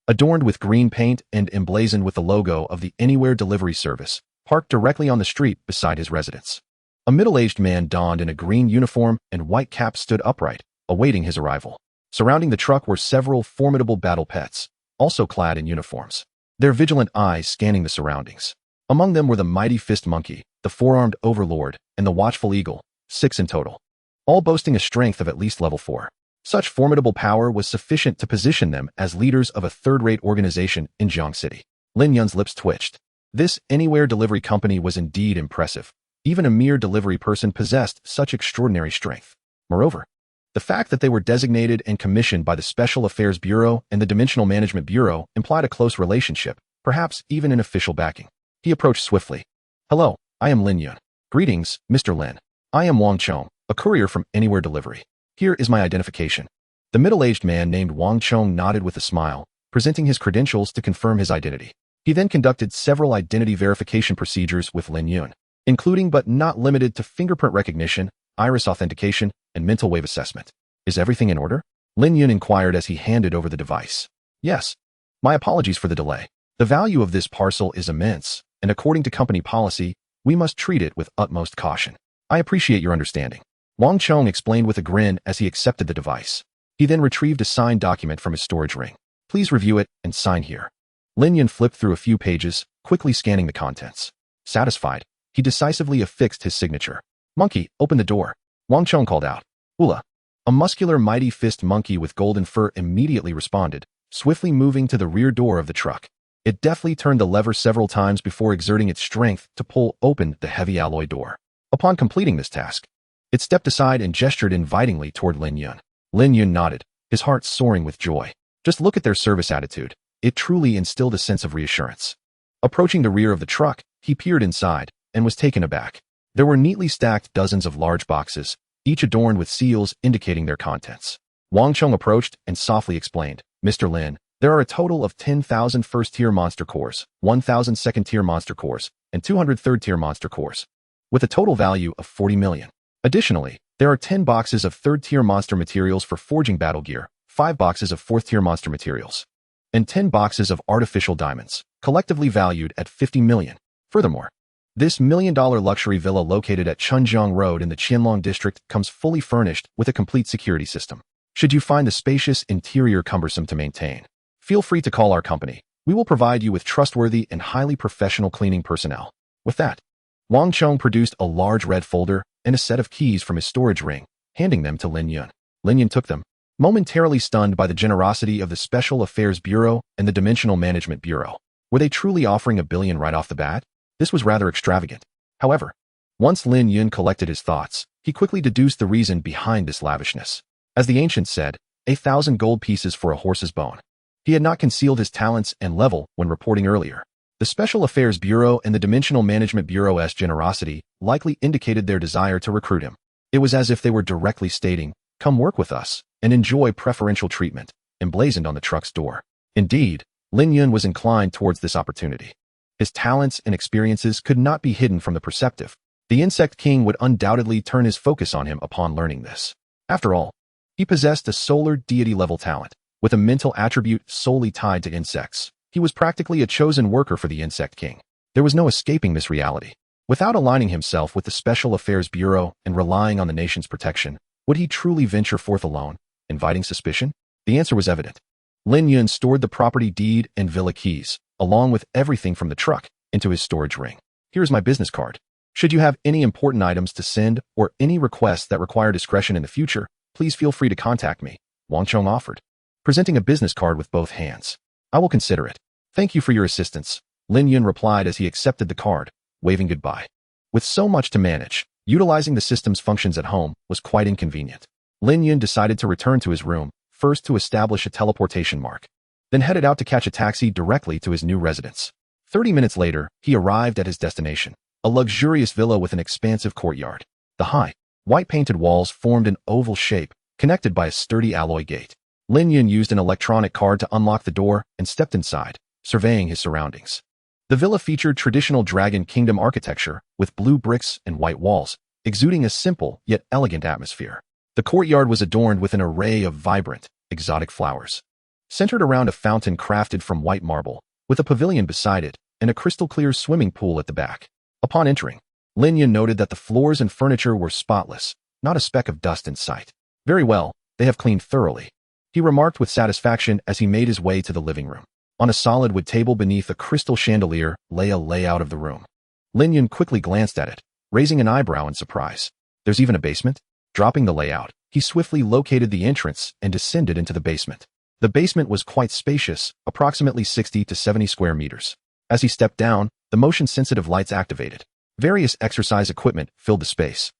Adorned with green paint and emblazoned with the logo of the Anywhere Delivery Service, parked directly on the street beside his residence. A middle-aged man donned in a green uniform and white cap stood upright, awaiting his arrival. Surrounding the truck were several formidable battle pets, also clad in uniforms, their vigilant eyes scanning the surroundings. Among them were the mighty fist monkey, the four-armed overlord, and the watchful eagle, 6 in total, all boasting a strength of at least level 4. Such formidable power was sufficient to position them as leaders of a third-rate organization in Jiang City. Lin Yun's lips twitched. This Anywhere Delivery company was indeed impressive. Even a mere delivery person possessed such extraordinary strength. Moreover, the fact that they were designated and commissioned by the Special Affairs Bureau and the Dimensional Management Bureau implied a close relationship, perhaps even an official backing. He approached swiftly. Hello, I am Lin Yun. Greetings, Mr. Lin. I am Wang Chong, a courier from Anywhere Delivery. Here is my identification. The middle-aged man named Wang Chong nodded with a smile, presenting his credentials to confirm his identity. He then conducted several identity verification procedures with Lin Yun, including but not limited to fingerprint recognition, iris authentication, and mental wave assessment. Is everything in order? Lin Yun inquired as he handed over the device. Yes. My apologies for the delay. The value of this parcel is immense, and according to company policy, we must treat it with utmost caution. I appreciate your understanding. Wang Chong explained with a grin as he accepted the device. He then retrieved a signed document from his storage ring. Please review it and sign here. Lin Yun flipped through a few pages, quickly scanning the contents. Satisfied, he decisively affixed his signature. Monkey, open the door. Wang Chong called out. Ula. A muscular mighty fist monkey with golden fur immediately responded, swiftly moving to the rear door of the truck. It deftly turned the lever several times before exerting its strength to pull open the heavy alloy door. Upon completing this task, it stepped aside and gestured invitingly toward Lin Yun. Lin Yun nodded, his heart soaring with joy. Just look at their service attitude. It truly instilled a sense of reassurance. Approaching the rear of the truck, he peered inside and was taken aback. There were neatly stacked dozens of large boxes, each adorned with seals indicating their contents. Wang Chong approached and softly explained, Mr. Lin, there are a total of 10,000 first-tier monster cores, 1,000 second-tier monster cores, and 200 third-tier monster cores, with a total value of 40 million. Additionally, there are 10 boxes of third-tier monster materials for forging battle gear, 5 boxes of fourth-tier monster materials, and 10 boxes of artificial diamonds, collectively valued at 50 million. Furthermore, this million-dollar luxury villa located at Chunjiang Road in the Qianlong district comes fully furnished with a complete security system. Should you find the spacious interior cumbersome to maintain, feel free to call our company. We will provide you with trustworthy and highly professional cleaning personnel. With that, Wang Chong produced a large red folder and a set of keys from his storage ring, handing them to Lin Yun. Lin Yun took them, momentarily stunned by the generosity of the Special Affairs Bureau and the Dimensional Management Bureau. Were they truly offering $1 billion right off the bat? This was rather extravagant. However, once Lin Yun collected his thoughts, he quickly deduced the reason behind this lavishness. As the ancients said, 1,000 gold pieces for a horse's bone. He had not concealed his talents and level when reporting earlier. The Special Affairs Bureau and the Dimensional Management Bureau's generosity likely indicated their desire to recruit him. It was as if they were directly stating, come work with us and enjoy preferential treatment, emblazoned on the truck's door. Indeed, Lin Yun was inclined towards this opportunity. His talents and experiences could not be hidden from the perceptive. The Insect King would undoubtedly turn his focus on him upon learning this. After all, he possessed a solar deity-level talent, with a mental attribute solely tied to insects. He was practically a chosen worker for the Insect King. There was no escaping this reality. Without aligning himself with the Special Affairs Bureau and relying on the nation's protection, would he truly venture forth alone, inviting suspicion? The answer was evident. Lin Yun stored the property deed and villa keys, along with everything from the truck, into his storage ring. Here's my business card. Should you have any important items to send or any requests that require discretion in the future, please feel free to contact me, Wang Chong offered, presenting a business card with both hands. I will consider it. Thank you for your assistance, Lin Yun replied as he accepted the card, waving goodbye. With so much to manage, utilizing the system's functions at home was quite inconvenient. Lin Yun decided to return to his room, first to establish a teleportation mark, then headed out to catch a taxi directly to his new residence. 30 minutes later, he arrived at his destination, a luxurious villa with an expansive courtyard. The high, white-painted walls formed an oval shape, connected by a sturdy alloy gate. Lin Yun used an electronic card to unlock the door and stepped inside, surveying his surroundings. The villa featured traditional Dragon Kingdom architecture, with blue bricks and white walls, exuding a simple yet elegant atmosphere. The courtyard was adorned with an array of vibrant, exotic flowers, centered around a fountain crafted from white marble, with a pavilion beside it and a crystal-clear swimming pool at the back. Upon entering, Lin Yun noted that the floors and furniture were spotless, not a speck of dust in sight. Very well, they have cleaned thoroughly, he remarked with satisfaction as he made his way to the living room. On a solid wood table beneath a crystal chandelier lay a layout of the room. Lin Yun quickly glanced at it, raising an eyebrow in surprise. There's even a basement? Dropping the layout, he swiftly located the entrance and descended into the basement. The basement was quite spacious, approximately 60 to 70 square meters. As he stepped down, the motion-sensitive lights activated. Various exercise equipment filled the space,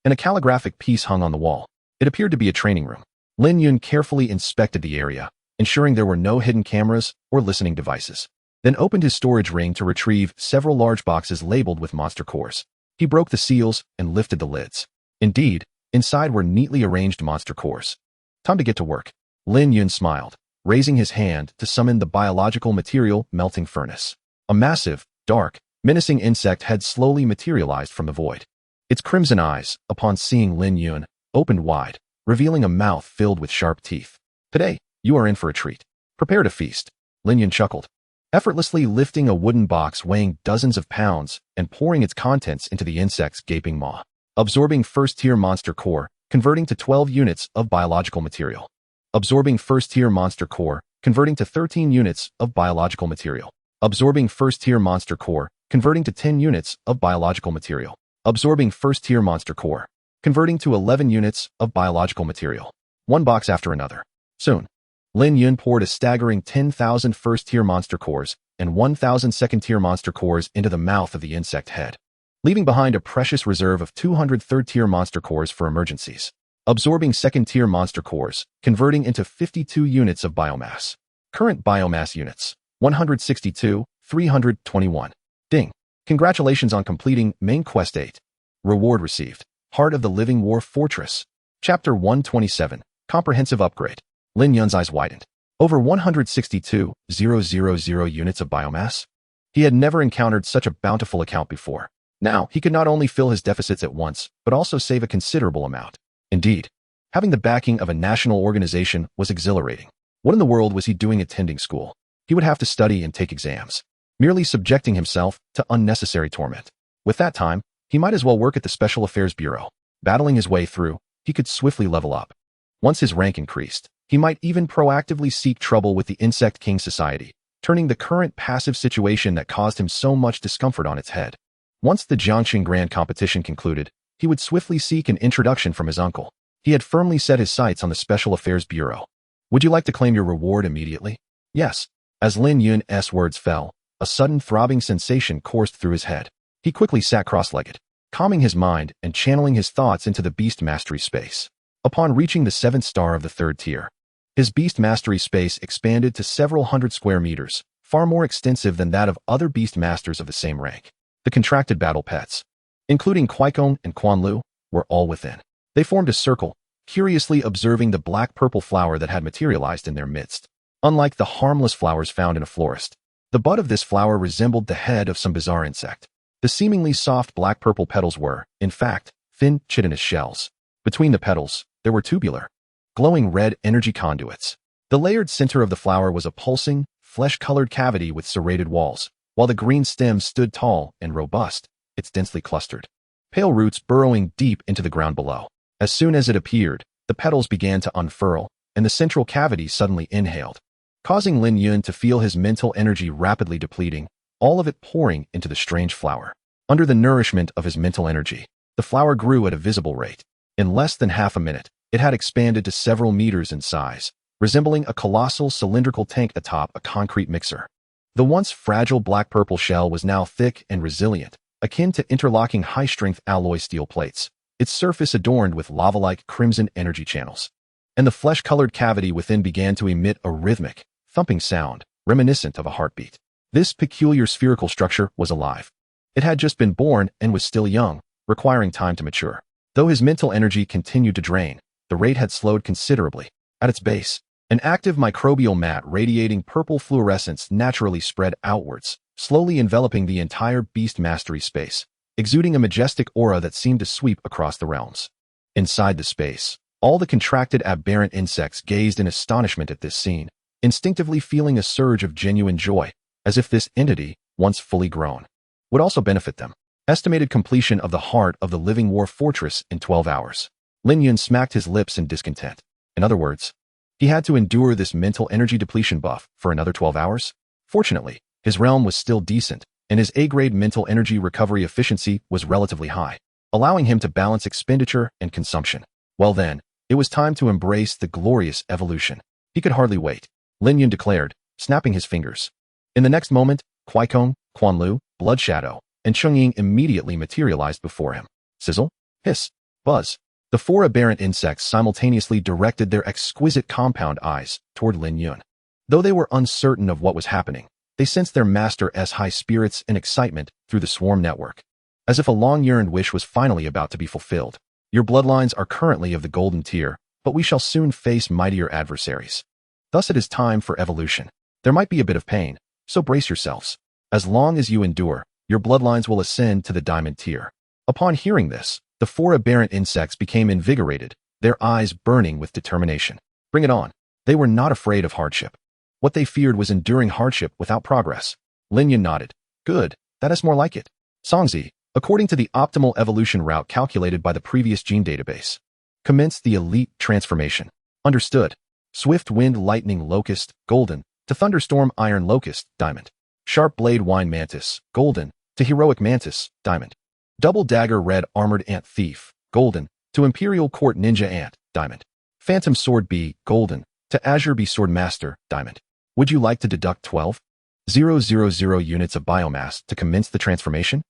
and a calligraphic piece hung on the wall. It appeared to be a training room. Lin Yun carefully inspected the area, ensuring there were no hidden cameras or listening devices, then opened his storage ring to retrieve several large boxes labeled with monster cores. He broke the seals and lifted the lids. Indeed, inside were neatly arranged monster cores. Time to get to work. Lin Yun smiled, raising his hand to summon the biological material melting furnace. A massive, dark, menacing insect had slowly materialized from the void. Its crimson eyes, upon seeing Lin Yun, opened wide, revealing a mouth filled with sharp teeth. Today, you are in for a treat. Prepare to feast. Lin Yun chuckled, effortlessly lifting a wooden box weighing dozens of pounds and pouring its contents into the insect's gaping maw. Absorbing first-tier monster core, converting to 12 units of biological material. Absorbing first-tier monster core, converting to 13 units of biological material. Absorbing first-tier monster core, converting to 10 units of biological material. Absorbing first-tier monster core, converting to 11 units of biological material. One box after another. Soon, Lin Yun poured a staggering 10,000 first-tier monster cores and 1,000 second-tier monster cores into the mouth of the insect head, leaving behind a precious reserve of 200 third-tier monster cores for emergencies. Absorbing second-tier monster cores, converting into 52 units of biomass. Current biomass units, 162, 321. Ding. Congratulations on completing Main Quest 8. Reward received. Heart of the Living War Fortress. Chapter 127. Comprehensive upgrade. Lin Yun's eyes widened. Over 162,000 units of biomass? He had never encountered such a bountiful account before. Now, he could not only fill his deficits at once, but also save a considerable amount. Indeed, having the backing of a national organization was exhilarating. What in the world was he doing attending school? He would have to study and take exams, merely subjecting himself to unnecessary torment. With that time, he might as well work at the Special Affairs Bureau. Battling his way through, he could swiftly level up. Once his rank increased, he might even proactively seek trouble with the Insect King Society, turning the current passive situation that caused him so much discomfort on its head. Once the Jiangxing Grand competition concluded, he would swiftly seek an introduction from his uncle. He had firmly set his sights on the Special Affairs Bureau. Would you like to claim your reward immediately? Yes. As Lin Yun's words fell, a sudden throbbing sensation coursed through his head. He quickly sat cross-legged, calming his mind and channeling his thoughts into the Beast Mastery space. Upon reaching the 7th star of the 3rd tier, his Beast Mastery space expanded to several hundred square meters, far more extensive than that of other Beast Masters of the same rank. The contracted battle pets, including Kwaikong and Quanlu, were all within. They formed a circle, curiously observing the black-purple flower that had materialized in their midst. Unlike the harmless flowers found in a florist, the bud of this flower resembled the head of some bizarre insect. The seemingly soft black-purple petals were, in fact, thin, chitinous shells. Between the petals, there were tubular, glowing red energy conduits. The layered center of the flower was a pulsing, flesh-colored cavity with serrated walls, while the green stems stood tall and robust, it's densely clustered. Pale roots burrowing deep into the ground below. As soon as it appeared, the petals began to unfurl, and the central cavity suddenly inhaled, causing Lin Yun to feel his mental energy rapidly depleting, all of it pouring into the strange flower. Under the nourishment of his mental energy, the flower grew at a visible rate. In less than half a minute, it had expanded to several meters in size, resembling a colossal cylindrical tank atop a concrete mixer. The once fragile black-purple shell was now thick and resilient, akin to interlocking high-strength alloy steel plates, its surface adorned with lava-like crimson energy channels. And the flesh-colored cavity within began to emit a rhythmic, thumping sound, reminiscent of a heartbeat. This peculiar spherical structure was alive. It had just been born and was still young, requiring time to mature. Though his mental energy continued to drain, the rate had slowed considerably. At its base, an active microbial mat radiating purple fluorescence naturally spread outwards, slowly enveloping the entire beast mastery space, exuding a majestic aura that seemed to sweep across the realms. Inside the space, all the contracted aberrant insects gazed in astonishment at this scene, instinctively feeling a surge of genuine joy, as if this entity, once fully grown, would also benefit them. Estimated completion of the heart of the living war fortress in 12 hours. Lin Yun smacked his lips in discontent. In other words, he had to endure this mental energy depletion buff for another 12 hours? Fortunately, his realm was still decent, and his A-grade mental energy recovery efficiency was relatively high, allowing him to balance expenditure and consumption. Well then, it was time to embrace the glorious evolution. He could hardly wait, Lin Yun declared, snapping his fingers. In the next moment, Kwaikong, Quanlu, Blood Shadow, and Chungying immediately materialized before him. Sizzle, hiss, buzz. The four aberrant insects simultaneously directed their exquisite compound eyes toward Lin Yun. Though they were uncertain of what was happening, they sensed their master's high spirits and excitement through the swarm network, as if a long-yearned wish was finally about to be fulfilled. Your bloodlines are currently of the golden tier, but we shall soon face mightier adversaries. Thus it is time for evolution. There might be a bit of pain, so brace yourselves. As long as you endure, your bloodlines will ascend to the diamond tier. Upon hearing this, the four aberrant insects became invigorated, their eyes burning with determination. Bring it on. They were not afraid of hardship. What they feared was enduring hardship without progress. Lin Yun nodded. Good, that is more like it. Songzi, according to the optimal evolution route calculated by the previous gene database, commence the elite transformation. Understood. Swift wind lightning locust, golden, to thunderstorm iron locust, diamond. Sharp blade wine mantis, golden, to heroic mantis, diamond. Double dagger red armored ant thief, golden, to imperial court ninja ant, diamond. Phantom sword bee, golden, to azure bee sword master, diamond. Would you like to deduct 12,000 units of biomass to commence the transformation?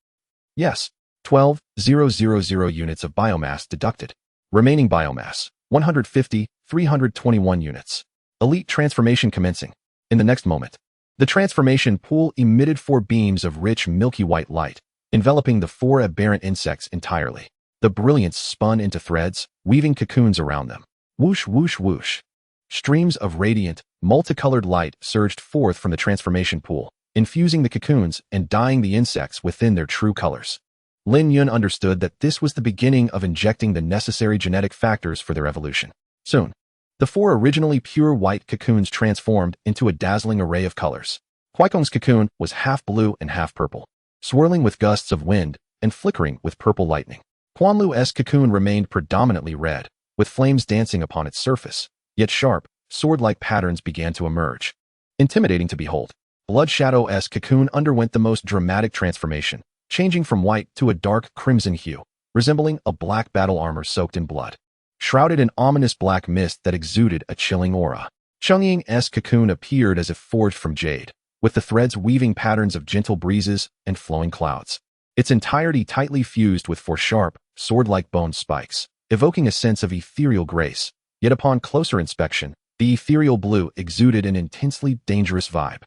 Yes, 12,000 units of biomass deducted. Remaining biomass, 150,321 units. Elite transformation commencing. In the next moment, the transformation pool emitted 4 beams of rich milky white light, enveloping the 4 aberrant insects entirely. The brilliance spun into threads, weaving cocoons around them. Whoosh, whoosh, whoosh. Streams of radiant, multicolored light surged forth from the transformation pool, infusing the cocoons and dyeing the insects within their true colors. Lin Yun understood that this was the beginning of injecting the necessary genetic factors for their evolution. Soon, the 4 originally pure white cocoons transformed into a dazzling array of colors. Kwaikong's cocoon was half blue and half purple, swirling with gusts of wind and flickering with purple lightning. Quanlu's cocoon remained predominantly red, with flames dancing upon its surface, yet sharp, sword-like patterns began to emerge, intimidating to behold. Blood Shadow's cocoon underwent the most dramatic transformation, changing from white to a dark crimson hue, resembling a black battle armor soaked in blood, shrouded in ominous black mist that exuded a chilling aura. Chungying's cocoon appeared as if forged from jade, with the threads weaving patterns of gentle breezes and flowing clouds. Its entirety tightly fused with 4 sharp, sword-like bone spikes, evoking a sense of ethereal grace. Yet upon closer inspection, the ethereal blue exuded an intensely dangerous vibe.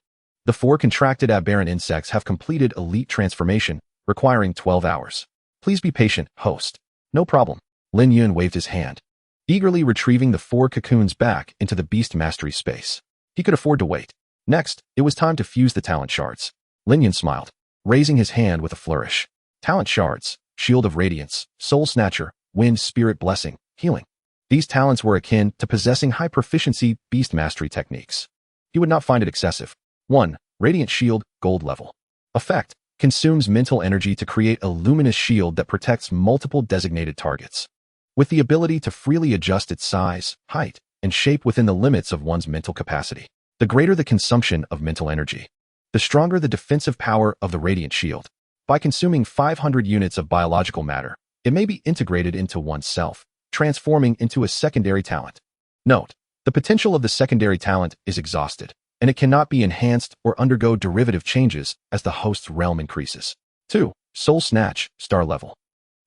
The 4 contracted aberrant insects have completed elite transformation, requiring 12 hours. Please be patient, host. No problem. Lin Yun waved his hand, eagerly retrieving the 4 cocoons back into the beast mastery space. He could afford to wait. Next, it was time to fuse the talent shards. Lin Yun smiled, raising his hand with a flourish. Talent shards, shield of radiance, soul snatcher, wind spirit blessing, healing. These talents were akin to possessing high-proficiency beast mastery techniques. You would not find it excessive. 1. Radiant shield, gold level. Effect, consumes mental energy to create a luminous shield that protects multiple designated targets. With the ability to freely adjust its size, height, and shape within the limits of one's mental capacity. The greater the consumption of mental energy, the stronger the defensive power of the radiant shield. By consuming 500 units of biological matter, it may be integrated into oneself, transforming into a secondary talent. Note, the potential of the secondary talent is exhausted, and it cannot be enhanced or undergo derivative changes as the host's realm increases. 2. Soul Snatch, Star Level.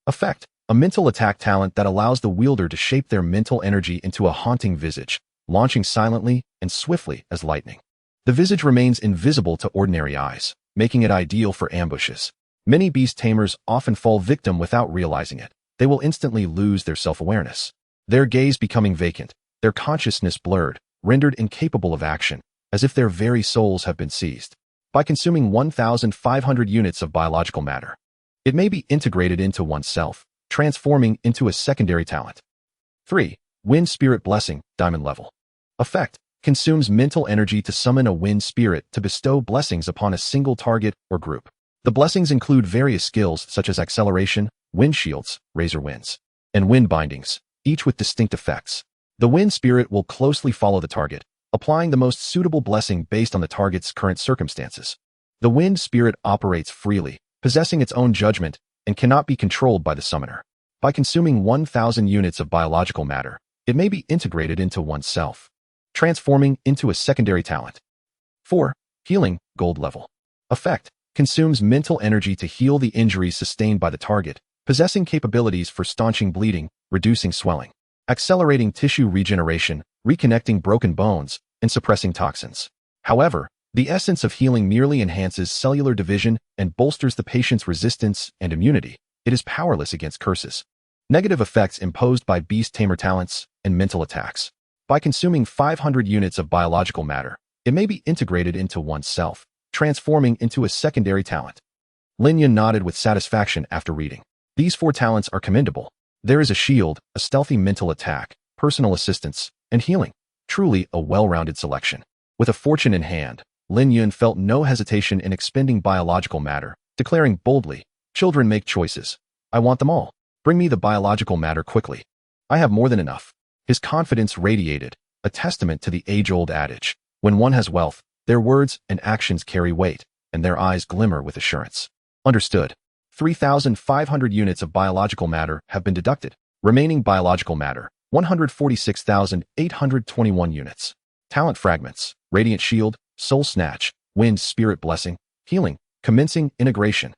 Effect: a mental attack talent that allows the wielder to shape their mental energy into a haunting visage, launching silently and swiftly as lightning. The visage remains invisible to ordinary eyes, making it ideal for ambushes. Many beast tamers often fall victim without realizing it. They will instantly lose their self-awareness, their gaze becoming vacant, their consciousness blurred, rendered incapable of action, as if their very souls have been seized. By consuming 1,500 units of biological matter, it may be integrated into oneself, transforming into a secondary talent. 3. Wind Spirit Blessing, Diamond Level. Effect: consumes mental energy to summon a wind spirit to bestow blessings upon a single target or group. The blessings include various skills such as acceleration, wind shields, razor winds, and wind bindings, each with distinct effects. The wind spirit will closely follow the target, applying the most suitable blessing based on the target's current circumstances. The wind spirit operates freely, possessing its own judgment, and cannot be controlled by the summoner. By consuming 1,000 units of biological matter, it may be integrated into oneself, transforming into a secondary talent. 4. Healing, Gold Level. Effect: consumes mental energy to heal the injuries sustained by the target, possessing capabilities for staunching bleeding, reducing swelling, accelerating tissue regeneration, reconnecting broken bones, and suppressing toxins. However, the essence of healing merely enhances cellular division and bolsters the patient's resistance and immunity. It is powerless against curses, negative effects imposed by beast tamer talents, and mental attacks. By consuming 500 units of biological matter, it may be integrated into oneself, transforming into a secondary talent. Lin Yun nodded with satisfaction after reading. These 4 talents are commendable. There is a shield, a stealthy mental attack, personal assistance, and healing. Truly a well-rounded selection. With a fortune in hand, Lin Yun felt no hesitation in expending biological matter, declaring boldly, "Children make choices. I want them all. Bring me the biological matter quickly. I have more than enough." His confidence radiated, a testament to the age-old adage, when one has wealth, their words and actions carry weight, and their eyes glimmer with assurance. Understood. 3,500 units of biological matter have been deducted. Remaining biological matter, 146,821 units. Talent fragments, Radiant Shield, Soul Snatch, Wind Spirit Blessing, Healing, commencing integration.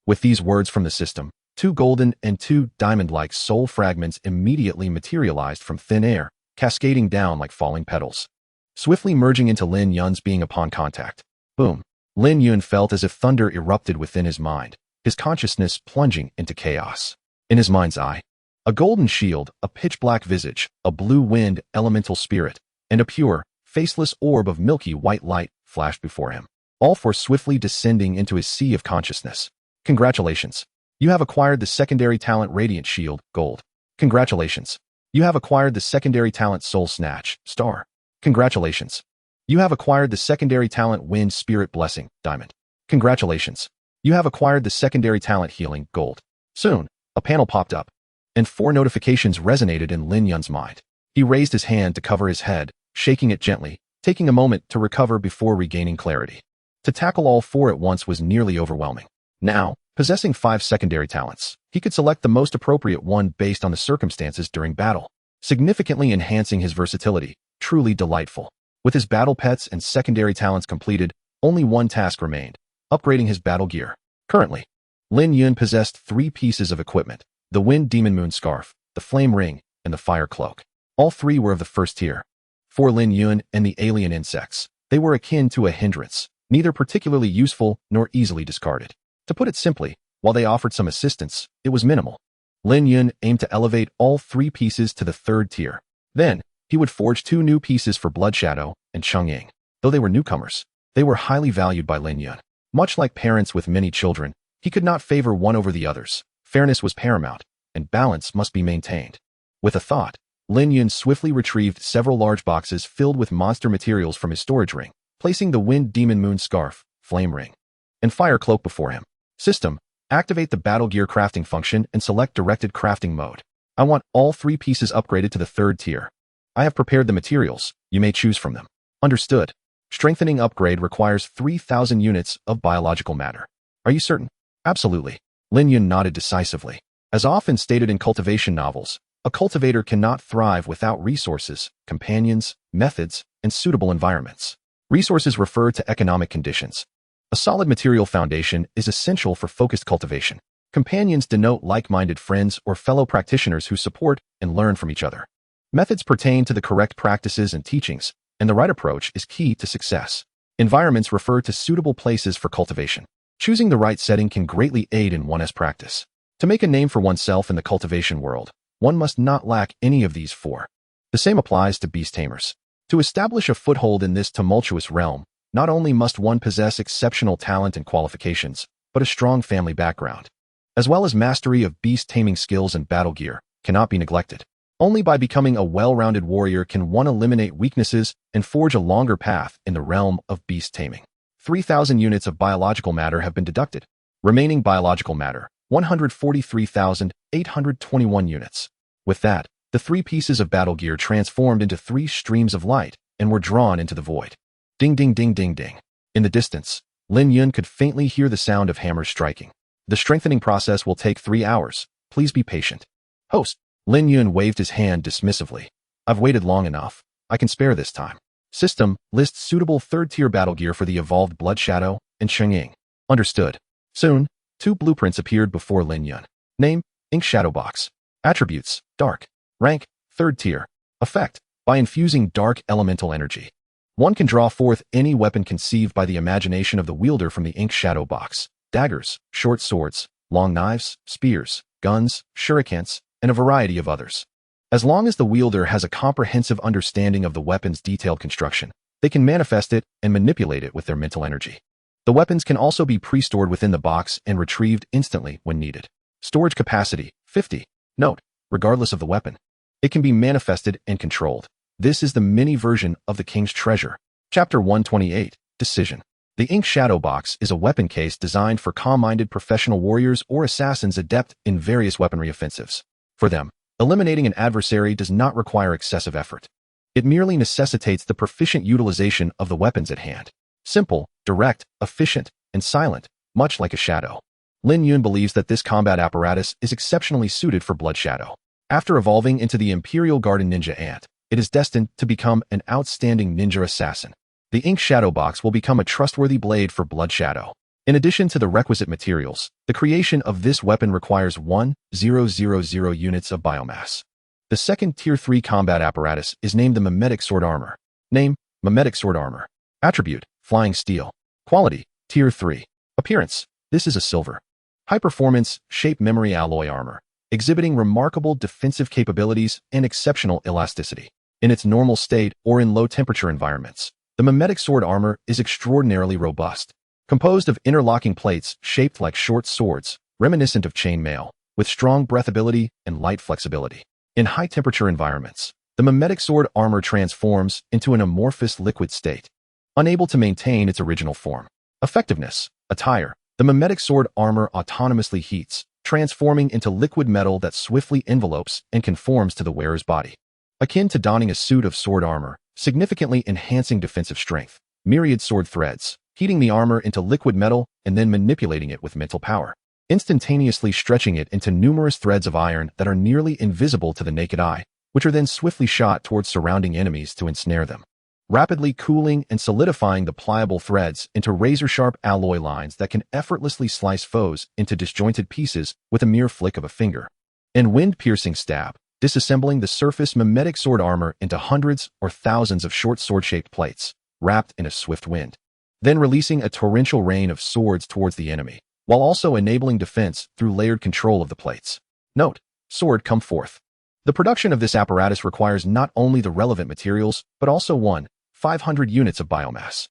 With these words from the system, 2 golden and 2 diamond-like soul fragments immediately materialized from thin air, cascading down like falling petals, swiftly merging into Lin Yun's being upon contact. Boom! Lin Yun felt as if thunder erupted within his mind, his consciousness plunging into chaos. In his mind's eye, a golden shield, a pitch-black visage, a blue wind elemental spirit, and a pure, faceless orb of milky white light flashed before him, all 4 swiftly descending into his sea of consciousness. Congratulations! You have acquired the secondary talent Radiant Shield, Gold. Congratulations! You have acquired the secondary talent Soul Snatch, Star. Congratulations! You have acquired the secondary talent Wind Spirit Blessing, Diamond. Congratulations! You have acquired the secondary talent Healing, Gold. Soon, a panel popped up, and 4 notifications resonated in Lin Yun's mind. He raised his hand to cover his head, shaking it gently, taking a moment to recover before regaining clarity. To tackle all 4 at once was nearly overwhelming. Now, possessing 5 secondary talents, he could select the most appropriate one based on the circumstances during battle, significantly enhancing his versatility. Truly delightful. With his battle pets and secondary talents completed, only one task remained: upgrading his battle gear. Currently, Lin Yun possessed 3 pieces of equipment: the Wind Demon Moon Scarf, the Flame Ring, and the Fire Cloak. All 3 were of the first tier. For Lin Yun and the alien insects, they were akin to a hindrance, neither particularly useful nor easily discarded. To put it simply, while they offered some assistance, it was minimal. Lin Yun aimed to elevate all 3 pieces to the 3rd tier. Then, he would forge 2 new pieces for Blood Shadow and Cheng Ying. Though they were newcomers, they were highly valued by Lin Yun. Much like parents with many children, he could not favor one over the others. Fairness was paramount, and balance must be maintained. With a thought, Lin Yun swiftly retrieved several large boxes filled with monster materials from his storage ring, placing the Wind Demon Moon Scarf, Flame Ring, and Fire Cloak before him. System, activate the Battle Gear crafting function and select Directed Crafting Mode. I want all 3 pieces upgraded to the 3rd tier. I have prepared the materials. You may choose from them. Understood. Strengthening upgrade requires 3,000 units of biological matter. Are you certain? Absolutely. Lin Yun nodded decisively. As often stated in cultivation novels, a cultivator cannot thrive without resources, companions, methods, and suitable environments. Resources refer to economic conditions. A solid material foundation is essential for focused cultivation. Companions denote like-minded friends or fellow practitioners who support and learn from each other. Methods pertain to the correct practices and teachings, and the right approach is key to success. Environments refer to suitable places for cultivation. Choosing the right setting can greatly aid in one's practice. To make a name for oneself in the cultivation world, one must not lack any of these 4. The same applies to beast tamers. To establish a foothold in this tumultuous realm, not only must one possess exceptional talent and qualifications, but a strong family background, as well as mastery of beast taming skills and battle gear, cannot be neglected. Only by becoming a well-rounded warrior can one eliminate weaknesses and forge a longer path in the realm of beast taming. 3,000 units of biological matter have been deducted. Remaining biological matter, 143,821 units. With that, the 3 pieces of battle gear transformed into 3 streams of light and were drawn into the void. Ding ding ding ding ding. In the distance, Lin Yun could faintly hear the sound of hammers striking. The strengthening process will take 3 hours. Please be patient. Host. Lin Yun waved his hand dismissively. I've waited long enough. I can spare this time. System, list suitable 3rd-tier battle gear for the evolved Blood Shadow and Cheng-Ying. Understood. Soon, 2 blueprints appeared before Lin Yun. Name, Ink Shadow Box. Attributes, Dark. Rank, 3rd tier. Effect, by infusing dark elemental energy. One can draw forth any weapon conceived by the imagination of the wielder from the Ink Shadow Box. Daggers, short swords, long knives, spears, guns, shurikens, and a variety of others. As long as the wielder has a comprehensive understanding of the weapon's detailed construction, they can manifest it and manipulate it with their mental energy. The weapons can also be pre-stored within the box and retrieved instantly when needed. Storage capacity, 50. Note, regardless of the weapon, it can be manifested and controlled. This is the mini version of the King's Treasure. Chapter 128, Decision. The Ink Shadow Box is a weapon case designed for calm-minded professional warriors or assassins adept in various weaponry offensives. For them, eliminating an adversary does not require excessive effort. It merely necessitates the proficient utilization of the weapons at hand. Simple, direct, efficient, and silent, much like a shadow. Lin Yun believes that this combat apparatus is exceptionally suited for Blood Shadow. After evolving into the Imperial Garden Ninja Ant, it is destined to become an outstanding ninja assassin. The Ink Shadow Box will become a trustworthy blade for Blood Shadow. In addition to the requisite materials, the creation of this weapon requires 1,000 units of biomass. The second Tier 3 combat apparatus is named the Mimetic Sword Armor. Name, Mimetic Sword Armor. Attribute, Flying Steel. Quality, Tier 3. Appearance, this is a silver. High-performance, shape memory alloy armor, exhibiting remarkable defensive capabilities and exceptional elasticity. In its normal state or in low-temperature environments, the Mimetic Sword Armor is extraordinarily robust. Composed of interlocking plates shaped like short swords, reminiscent of chain mail, with strong breathability and light flexibility. In high-temperature environments, the Mimetic Sword Armor transforms into an amorphous liquid state, unable to maintain its original form. Effectiveness, attire. The Mimetic Sword Armor autonomously heats, transforming into liquid metal that swiftly envelopes and conforms to the wearer's body. Akin to donning a suit of sword armor, significantly enhancing defensive strength. Myriad sword threads, heating the armor into liquid metal and then manipulating it with mental power, instantaneously stretching it into numerous threads of iron that are nearly invisible to the naked eye, which are then swiftly shot towards surrounding enemies to ensnare them, rapidly cooling and solidifying the pliable threads into razor-sharp alloy lines that can effortlessly slice foes into disjointed pieces with a mere flick of a finger. And wind-piercing stab, disassembling the surface Mimetic Sword Armor into hundreds or thousands of short sword-shaped plates, wrapped in a swift wind, then releasing a torrential rain of swords towards the enemy, while also enabling defense through layered control of the plates. Note, sword come forth. The production of this apparatus requires not only the relevant materials, but also 500 units of biomass.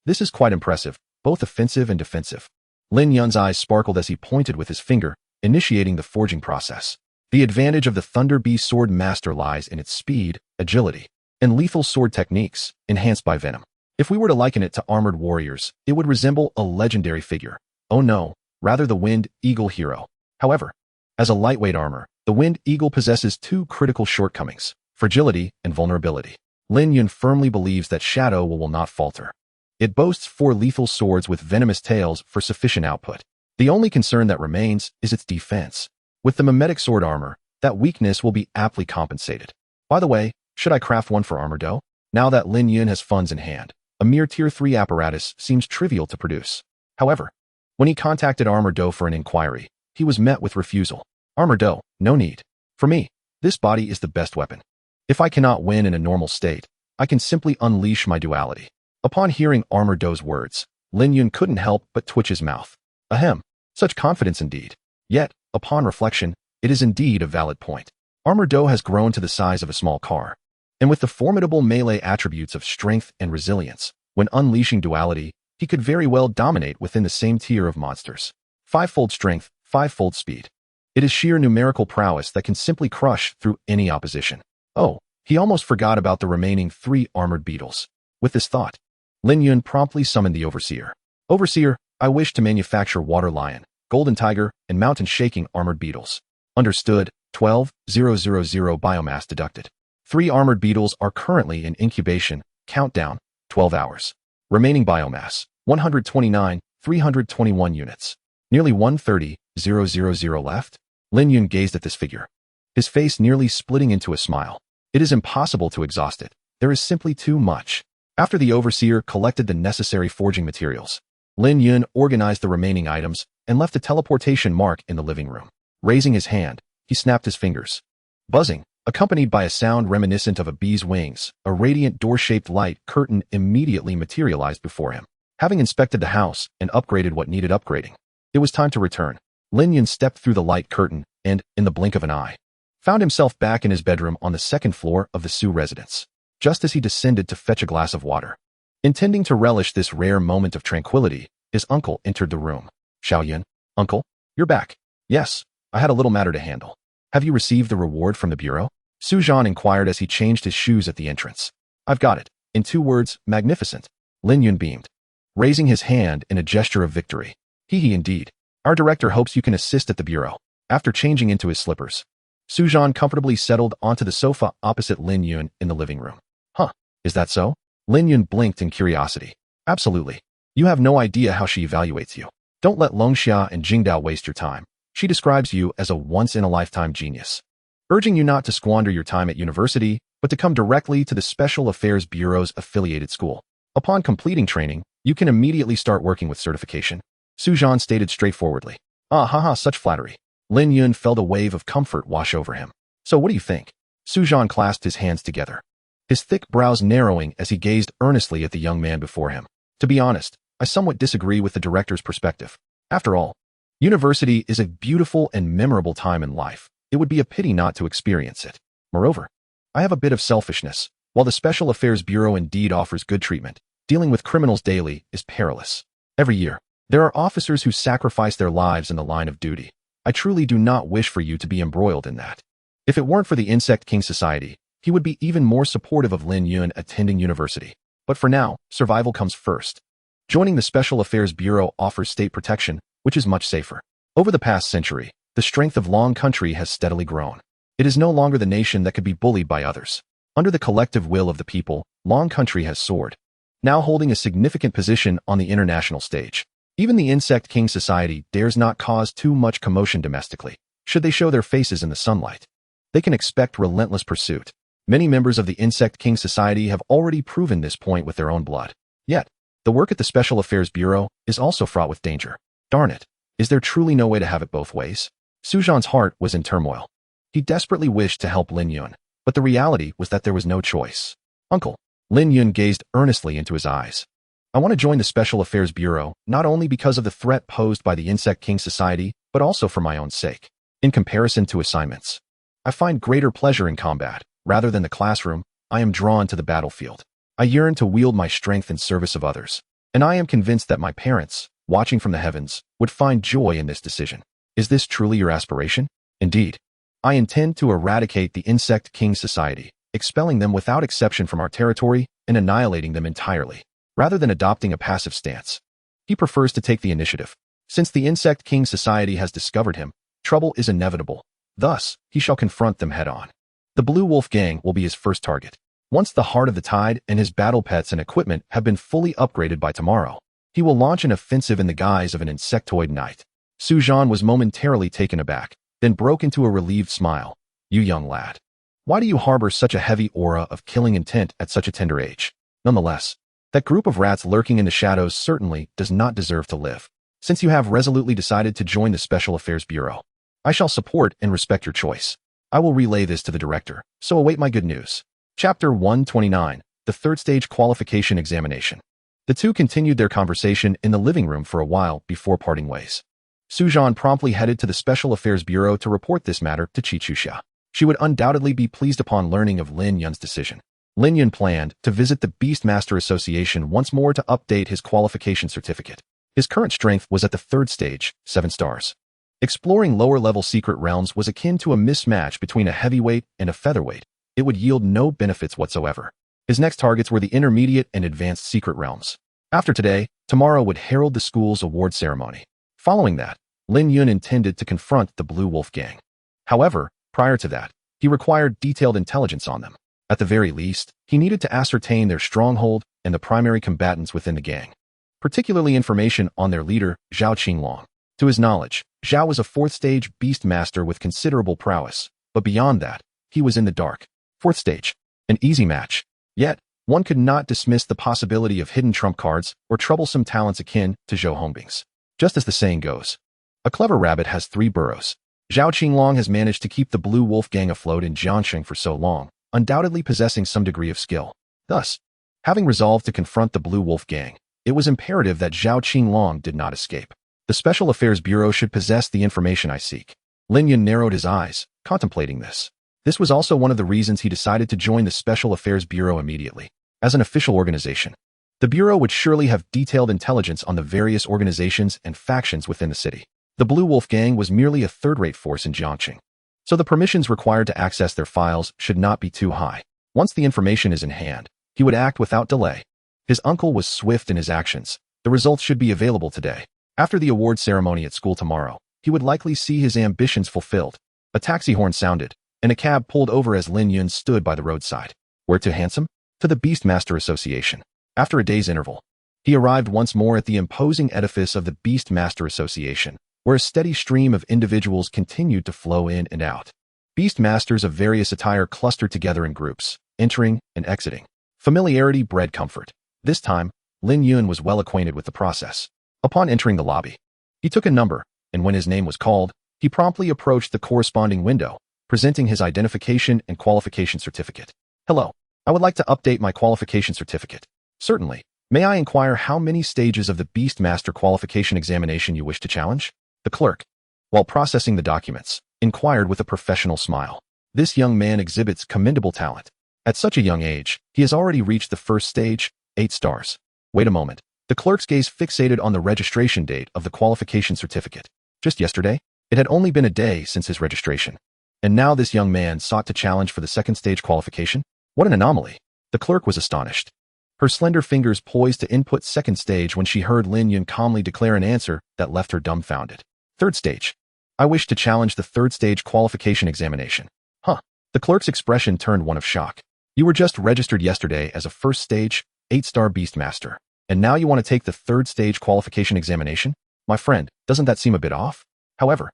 This is quite impressive, both offensive and defensive. Lin Yun's eyes sparkled as he pointed with his finger, initiating the forging process. The advantage of the Thunder Beast Sword Master lies in its speed, agility, and lethal sword techniques, enhanced by venom. If we were to liken it to armored warriors, it would resemble a legendary figure. Oh no, rather the Winged Eagle hero. However, as a lightweight armor, the Winged Eagle possesses two critical shortcomings: fragility and vulnerability. Lin Yun firmly believes that Shadow will not falter. It boasts 4 lethal swords with venomous tails for sufficient output. The only concern that remains is its defense. With the mimetic sword armor, that weakness will be aptly compensated. By the way, should I craft one for Armor Do? Now that Lin Yun has funds in hand, a mere Tier 3 apparatus seems trivial to produce. However, when he contacted Armor Do for an inquiry, he was met with refusal. Armor Do, no need. For me, this body is the best weapon. If I cannot win in a normal state, I can simply unleash my duality. Upon hearing Armor Do's words, Lin Yun couldn't help but twitch his mouth. Ahem, such confidence indeed. Yet, upon reflection, it is indeed a valid point. Armor Do has grown to the size of a small car, and with the formidable melee attributes of strength and resilience, when unleashing duality, he could very well dominate within the same tier of monsters. 5-fold strength, 5-fold speed. It is sheer numerical prowess that can simply crush through any opposition. Oh, he almost forgot about the remaining 3 armored beetles. With this thought, Lin Yun promptly summoned the Overseer. Overseer, I wish to manufacture Water Lion, Golden Tiger, and Mountain Shaking armored beetles. Understood. 12,000 biomass deducted. 3 armored beetles are currently in incubation. Countdown, 12 hours. Remaining biomass, 129,321 units. Nearly 130,000 left. Lin Yun gazed at this figure, his face nearly splitting into a smile. It is impossible to exhaust it. There is simply too much. After the Overseer collected the necessary forging materials, Lin Yun organized the remaining items and left a teleportation mark in the living room. Raising his hand, he snapped his fingers. Buzzing, accompanied by a sound reminiscent of a bee's wings, a radiant door-shaped light curtain immediately materialized before him. Having inspected the house and upgraded what needed upgrading, it was time to return. Lin Yun stepped through the light curtain and, in the blink of an eye, found himself back in his bedroom on the 2nd floor of the Su residence, just as he descended to fetch a glass of water. Intending to relish this rare moment of tranquility, his uncle entered the room. Xiaoyun, uncle, you're back. Yes, I had a little matter to handle. Have you received the reward from the bureau? Su Zhan inquired as he changed his shoes at the entrance. I've got it. In 2 words, magnificent. Lin Yun beamed, raising his hand in a gesture of victory. He indeed. Our director hopes you can assist at the bureau. After changing into his slippers, Su Zhan comfortably settled onto the sofa opposite Lin Yun in the living room. Huh, is that so? Lin Yun blinked in curiosity. Absolutely. You have no idea how she evaluates you. Don't let Longxia and Jingdao waste your time. She describes you as a once-in-a-lifetime genius, urging you not to squander your time at university, but to come directly to the Special Affairs Bureau's affiliated school. Upon completing training, you can immediately start working with certification. Su Zhan stated straightforwardly. Ah ha ha, such flattery. Lin Yun felt a wave of comfort wash over him. So what do you think? Su Zhan clasped his hands together, his thick brows narrowing as he gazed earnestly at the young man before him. To be honest, I somewhat disagree with the director's perspective. After all, university is a beautiful and memorable time in life. It would be a pity not to experience it. Moreover, I have a bit of selfishness. While the Special Affairs Bureau indeed offers good treatment, dealing with criminals daily is perilous. Every year, there are officers who sacrifice their lives in the line of duty. I truly do not wish for you to be embroiled in that. If it weren't for the Insect King Society, he would be even more supportive of Lin Yun attending university. But for now, survival comes first. Joining the Special Affairs Bureau offers state protection, which is much safer. Over the past century, the strength of Long Country has steadily grown. It is no longer the nation that could be bullied by others. Under the collective will of the people, Long Country has soared, now holding a significant position on the international stage. Even the Insect King Society dares not cause too much commotion domestically. Should they show their faces in the sunlight, they can expect relentless pursuit. Many members of the Insect King Society have already proven this point with their own blood. Yet, the work at the Special Affairs Bureau is also fraught with danger. Darn it, is there truly no way to have it both ways? Su Zhan's heart was in turmoil. He desperately wished to help Lin Yun, but the reality was that there was no choice. Uncle, Lin Yun gazed earnestly into his eyes. I want to join the Special Affairs Bureau, not only because of the threat posed by the Insect King Society, but also for my own sake. In comparison to assignments, I find greater pleasure in combat. Rather than the classroom, I am drawn to the battlefield. I yearn to wield my strength in service of others. And I am convinced that my parents, watching from the heavens, would find joy in this decision. Is this truly your aspiration? Indeed. I intend to eradicate the Insect King Society, expelling them without exception from our territory and annihilating them entirely. Rather than adopting a passive stance, he prefers to take the initiative. Since the Insect King Society has discovered him, trouble is inevitable. Thus, he shall confront them head-on. The Blue Wolf Gang will be his first target. Once the Heart of the Tide and his battle pets and equipment have been fully upgraded by tomorrow, he will launch an offensive in the guise of an insectoid knight. Su Zhan was momentarily taken aback, then broke into a relieved smile. You young lad. Why do you harbor such a heavy aura of killing intent at such a tender age? Nonetheless, that group of rats lurking in the shadows certainly does not deserve to live. Since you have resolutely decided to join the Special Affairs Bureau, I shall support and respect your choice. I will relay this to the director, so await my good news. Chapter 129, The Third Stage Qualification Examination. The two continued their conversation in the living room for a while before parting ways. Su Zhan promptly headed to the Special Affairs Bureau to report this matter to Qichuxia. She would undoubtedly be pleased upon learning of Lin Yun's decision. Lin Yun planned to visit the Beastmaster Association once more to update his qualification certificate. His current strength was at the third stage, 7 stars. Exploring lower-level secret realms was akin to a mismatch between a heavyweight and a featherweight. It would yield no benefits whatsoever. His next targets were the intermediate and advanced secret realms. After today, tomorrow would herald the school's award ceremony. Following that, Lin Yun intended to confront the Blue Wolf Gang. However, prior to that, he required detailed intelligence on them. At the very least, he needed to ascertain their stronghold and the primary combatants within the gang, particularly information on their leader, Zhao Qinglong. To his knowledge, Zhao was a 4th stage beast master with considerable prowess, but beyond that, he was in the dark. 4th stage. An easy match. Yet, one could not dismiss the possibility of hidden trump cards or troublesome talents akin to Zhou Hongbing's. Just as the saying goes, a clever rabbit has 3 burrows. Zhao Qinglong has managed to keep the Blue Wolf Gang afloat in Jiangsheng for so long, undoubtedly possessing some degree of skill. Thus, having resolved to confront the Blue Wolf Gang, it was imperative that Zhao Qinglong did not escape. The Special Affairs Bureau should possess the information I seek. Lin Yun narrowed his eyes, contemplating this. This was also one of the reasons he decided to join the Special Affairs Bureau immediately. As an official organization, the Bureau would surely have detailed intelligence on the various organizations and factions within the city. The Blue Wolf Gang was merely a third-rate force in Jiangxing, so the permissions required to access their files should not be too high. Once the information is in hand, he would act without delay. His uncle was swift in his actions. The results should be available today. After the award ceremony at school tomorrow, he would likely see his ambitions fulfilled. A taxi horn sounded, and a cab pulled over as Lin Yun stood by the roadside. Where to, handsome? To the Beastmaster Association. After a day's interval, he arrived once more at the imposing edifice of the Beastmaster Association, where a steady stream of individuals continued to flow in and out. Beastmasters of various attire clustered together in groups, entering and exiting. Familiarity bred comfort. This time, Lin Yun was well acquainted with the process. Upon entering the lobby, he took a number, and when his name was called, he promptly approached the corresponding window, presenting his identification and qualification certificate. Hello, I would like to update my qualification certificate. Certainly. May I inquire how many stages of the Beastmaster qualification examination you wish to challenge? The clerk, while processing the documents, inquired with a professional smile. This young man exhibits commendable talent. At such a young age, he has already reached the first stage, 8 stars. Wait a moment. The clerk's gaze fixated on the registration date of the qualification certificate. Just yesterday, it had only been a day since his registration. And now this young man sought to challenge for the 2nd stage qualification? What an anomaly. The clerk was astonished. Her slender fingers poised to input 2nd stage when she heard Lin Yun calmly declare an answer that left her dumbfounded. 3rd stage. I wish to challenge the 3rd stage qualification examination. Huh. The clerk's expression turned one of shock. You were just registered yesterday as a 1st stage, 8-star Beastmaster. And now you want to take the 3rd stage qualification examination? My friend, doesn't that seem a bit off? However,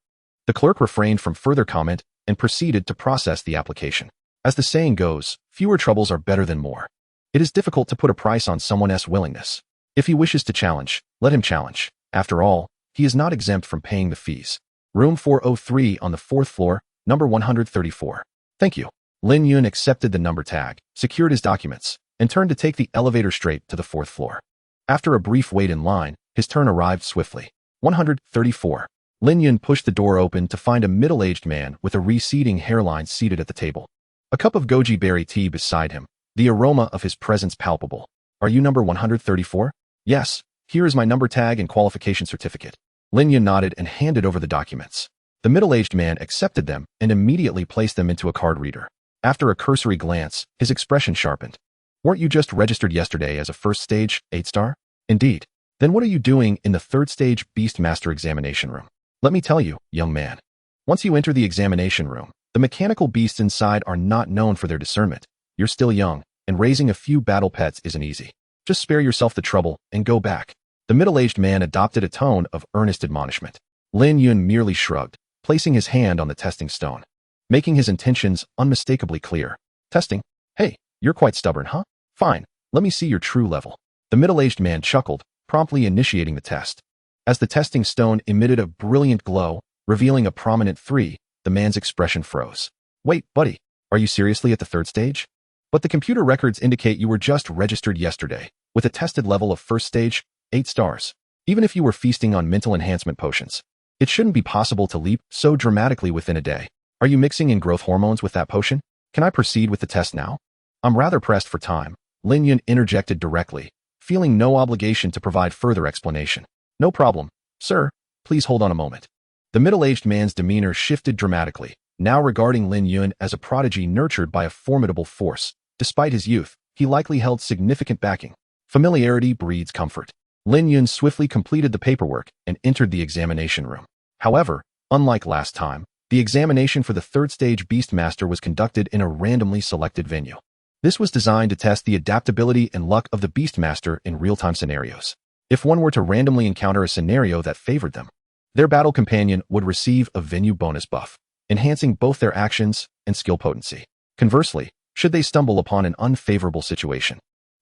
the clerk refrained from further comment and proceeded to process the application. As the saying goes, fewer troubles are better than more. It is difficult to put a price on someone's willingness. If he wishes to challenge, let him challenge. After all, he is not exempt from paying the fees. Room 403 on the 4th floor, number 134. Thank you. Lin Yun accepted the number tag, secured his documents, and turned to take the elevator straight to the 4th floor. After a brief wait in line, his turn arrived swiftly. 134. Lin Yun pushed the door open to find a middle-aged man with a receding hairline seated at the table. A cup of goji berry tea beside him, the aroma of his presence palpable. Are you number 134? Yes, here is my number tag and qualification certificate. Lin Yun nodded and handed over the documents. The middle-aged man accepted them and immediately placed them into a card reader. After a cursory glance, his expression sharpened. Weren't you just registered yesterday as a 1st stage, 8-star? Indeed. Then what are you doing in the third stage Beastmaster examination room? Let me tell you, young man. Once you enter the examination room, the mechanical beasts inside are not known for their discernment. You're still young, and raising a few battle pets isn't easy. Just spare yourself the trouble and go back. The middle-aged man adopted a tone of earnest admonishment. Lin Yun merely shrugged, placing his hand on the testing stone, making his intentions unmistakably clear. Testing? Hey, you're quite stubborn, huh? Fine, let me see your true level. The middle-aged man chuckled, promptly initiating the test. As the testing stone emitted a brilliant glow, revealing a prominent 3, the man's expression froze. Wait, buddy, are you seriously at the third stage? But the computer records indicate you were just registered yesterday, with a tested level of first stage, 8 stars. Even if you were feasting on mental enhancement potions, it shouldn't be possible to leap so dramatically within a day. Are you mixing in growth hormones with that potion? Can I proceed with the test now? I'm rather pressed for time, Lin Yun interjected directly, feeling no obligation to provide further explanation. No problem, sir. Please hold on a moment. The middle-aged man's demeanor shifted dramatically, now regarding Lin Yun as a prodigy nurtured by a formidable force. Despite his youth, he likely held significant backing. Familiarity breeds comfort. Lin Yun swiftly completed the paperwork and entered the examination room. However, unlike last time, the examination for the third stage Beastmaster was conducted in a randomly selected venue. This was designed to test the adaptability and luck of the Beastmaster in real-time scenarios. If one were to randomly encounter a scenario that favored them, their battle companion would receive a venue bonus buff, enhancing both their actions and skill potency. Conversely, should they stumble upon an unfavorable situation,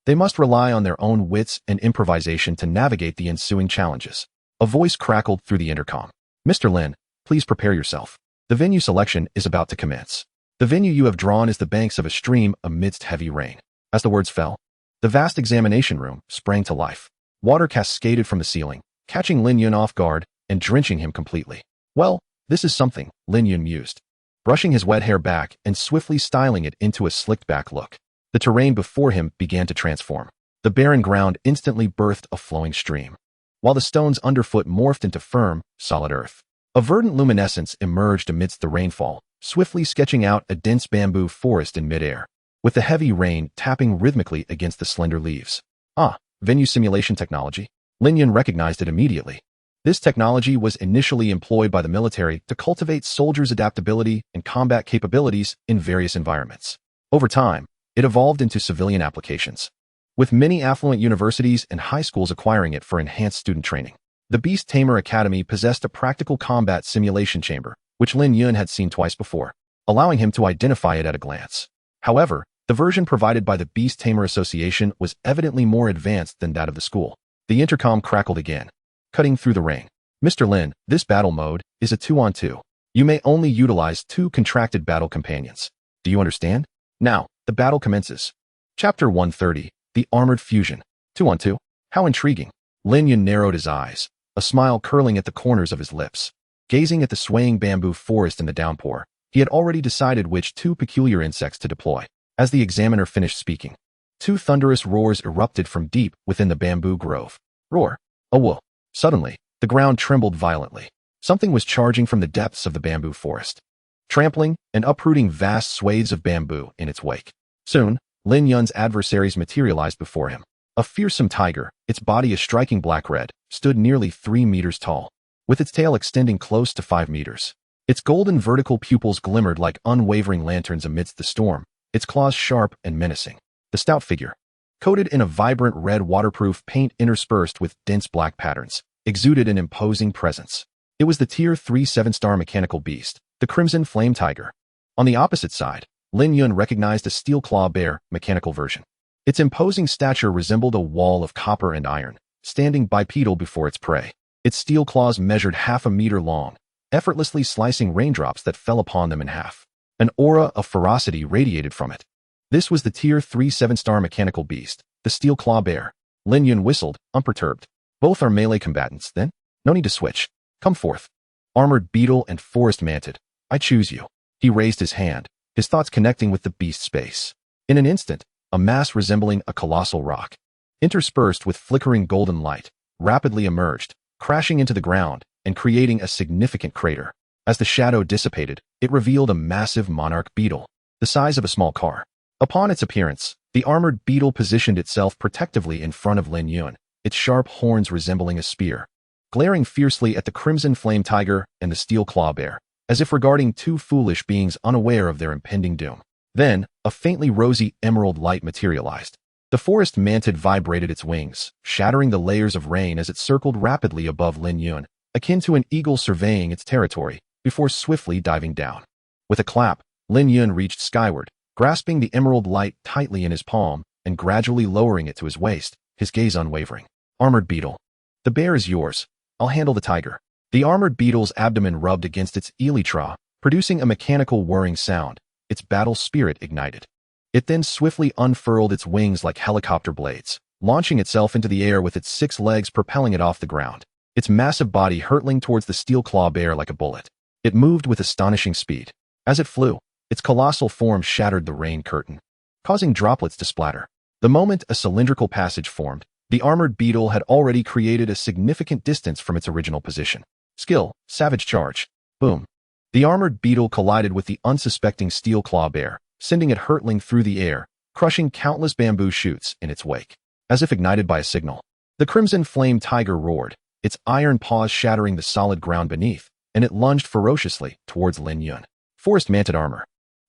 they must rely on their own wits and improvisation to navigate the ensuing challenges. A voice crackled through the intercom. Mr. Lin, please prepare yourself. The venue selection is about to commence. The venue you have drawn is the banks of a stream amidst heavy rain. As the words fell, the vast examination room sprang to life. Water cascaded from the ceiling, catching Lin Yun off guard and drenching him completely. Well, this is something, Lin Yun mused, brushing his wet hair back and swiftly styling it into a slicked-back look. The terrain before him began to transform. The barren ground instantly birthed a flowing stream, while the stones underfoot morphed into firm, solid earth. A verdant luminescence emerged amidst the rainfall, swiftly sketching out a dense bamboo forest in midair, with the heavy rain tapping rhythmically against the slender leaves. Ah, venue simulation technology. Lin Yun recognized it immediately. This technology was initially employed by the military to cultivate soldiers' adaptability and combat capabilities in various environments. Over time, it evolved into civilian applications, with many affluent universities and high schools acquiring it for enhanced student training. The Beast Tamer Academy possessed a practical combat simulation chamber, which Lin Yun had seen twice before, allowing him to identify it at a glance. However, the version provided by the Beast Tamer Association was evidently more advanced than that of the school. The intercom crackled again, cutting through the rain. Mr. Lin, this battle mode is a 2-on-2. You may only utilize 2 contracted battle companions. Do you understand? Now, the battle commences. Chapter 130, The Armored Fusion. 2-on-2? How intriguing. Lin Yun narrowed his eyes, a smile curling at the corners of his lips. Gazing at the swaying bamboo forest in the downpour, he had already decided which 2 peculiar insects to deploy. As the examiner finished speaking, 2 thunderous roars erupted from deep within the bamboo grove. Roar. A whoa. Suddenly, the ground trembled violently. Something was charging from the depths of the bamboo forest, trampling and uprooting vast swathes of bamboo in its wake. Soon, Lin Yun's adversaries materialized before him. A fearsome tiger, its body a striking black-red, stood nearly 3 meters tall, with its tail extending close to 5 meters. Its golden vertical pupils glimmered like unwavering lanterns amidst the storm, its claws sharp and menacing. The stout figure, coated in a vibrant red waterproof paint interspersed with dense black patterns, exuded an imposing presence. It was the Tier 3 7-star mechanical beast, the Crimson Flame Tiger. On the opposite side, Lin Yun recognized a Steel Claw Bear mechanical version. Its imposing stature resembled a wall of copper and iron, standing bipedal before its prey. Its steel claws measured half a meter long, effortlessly slicing raindrops that fell upon them in half. An aura of ferocity radiated from it. This was the Tier 3 7-star mechanical beast, the Steel Claw Bear. Lin Yun whistled, unperturbed. Both are melee combatants, then? No need to switch. Come forth. Armored beetle and forest mantid, I choose you. He raised his hand, his thoughts connecting with the beast's space. In an instant, a mass resembling a colossal rock, interspersed with flickering golden light, rapidly emerged, crashing into the ground and creating a significant crater. As the shadow dissipated, it revealed a massive monarch beetle, the size of a small car. Upon its appearance, the armored beetle positioned itself protectively in front of Lin Yun, its sharp horns resembling a spear, glaring fiercely at the crimson flame tiger and the steel claw bear, as if regarding two foolish beings unaware of their impending doom. Then, a faintly rosy emerald light materialized. The forest mantid vibrated its wings, shattering the layers of rain as it circled rapidly above Lin Yun, akin to an eagle surveying its territory, before swiftly diving down. With a clap, Lin Yun reached skyward, grasping the emerald light tightly in his palm and gradually lowering it to his waist, his gaze unwavering. Armored beetle. The bear is yours. I'll handle the tiger. The armored beetle's abdomen rubbed against its elytra, producing a mechanical whirring sound, its battle spirit ignited. It then swiftly unfurled its wings like helicopter blades, launching itself into the air with its 6 legs propelling it off the ground, its massive body hurtling towards the steel claw bear like a bullet. It moved with astonishing speed. As it flew, its colossal form shattered the rain curtain, causing droplets to splatter. The moment a cylindrical passage formed, the armored beetle had already created a significant distance from its original position. Skill, savage charge. Boom. The armored beetle collided with the unsuspecting steel claw bear, sending it hurtling through the air, crushing countless bamboo shoots in its wake. As if ignited by a signal, the crimson flame tiger roared, its iron paws shattering the solid ground beneath, and it lunged ferociously towards Lin Yun. Forest mantid armor.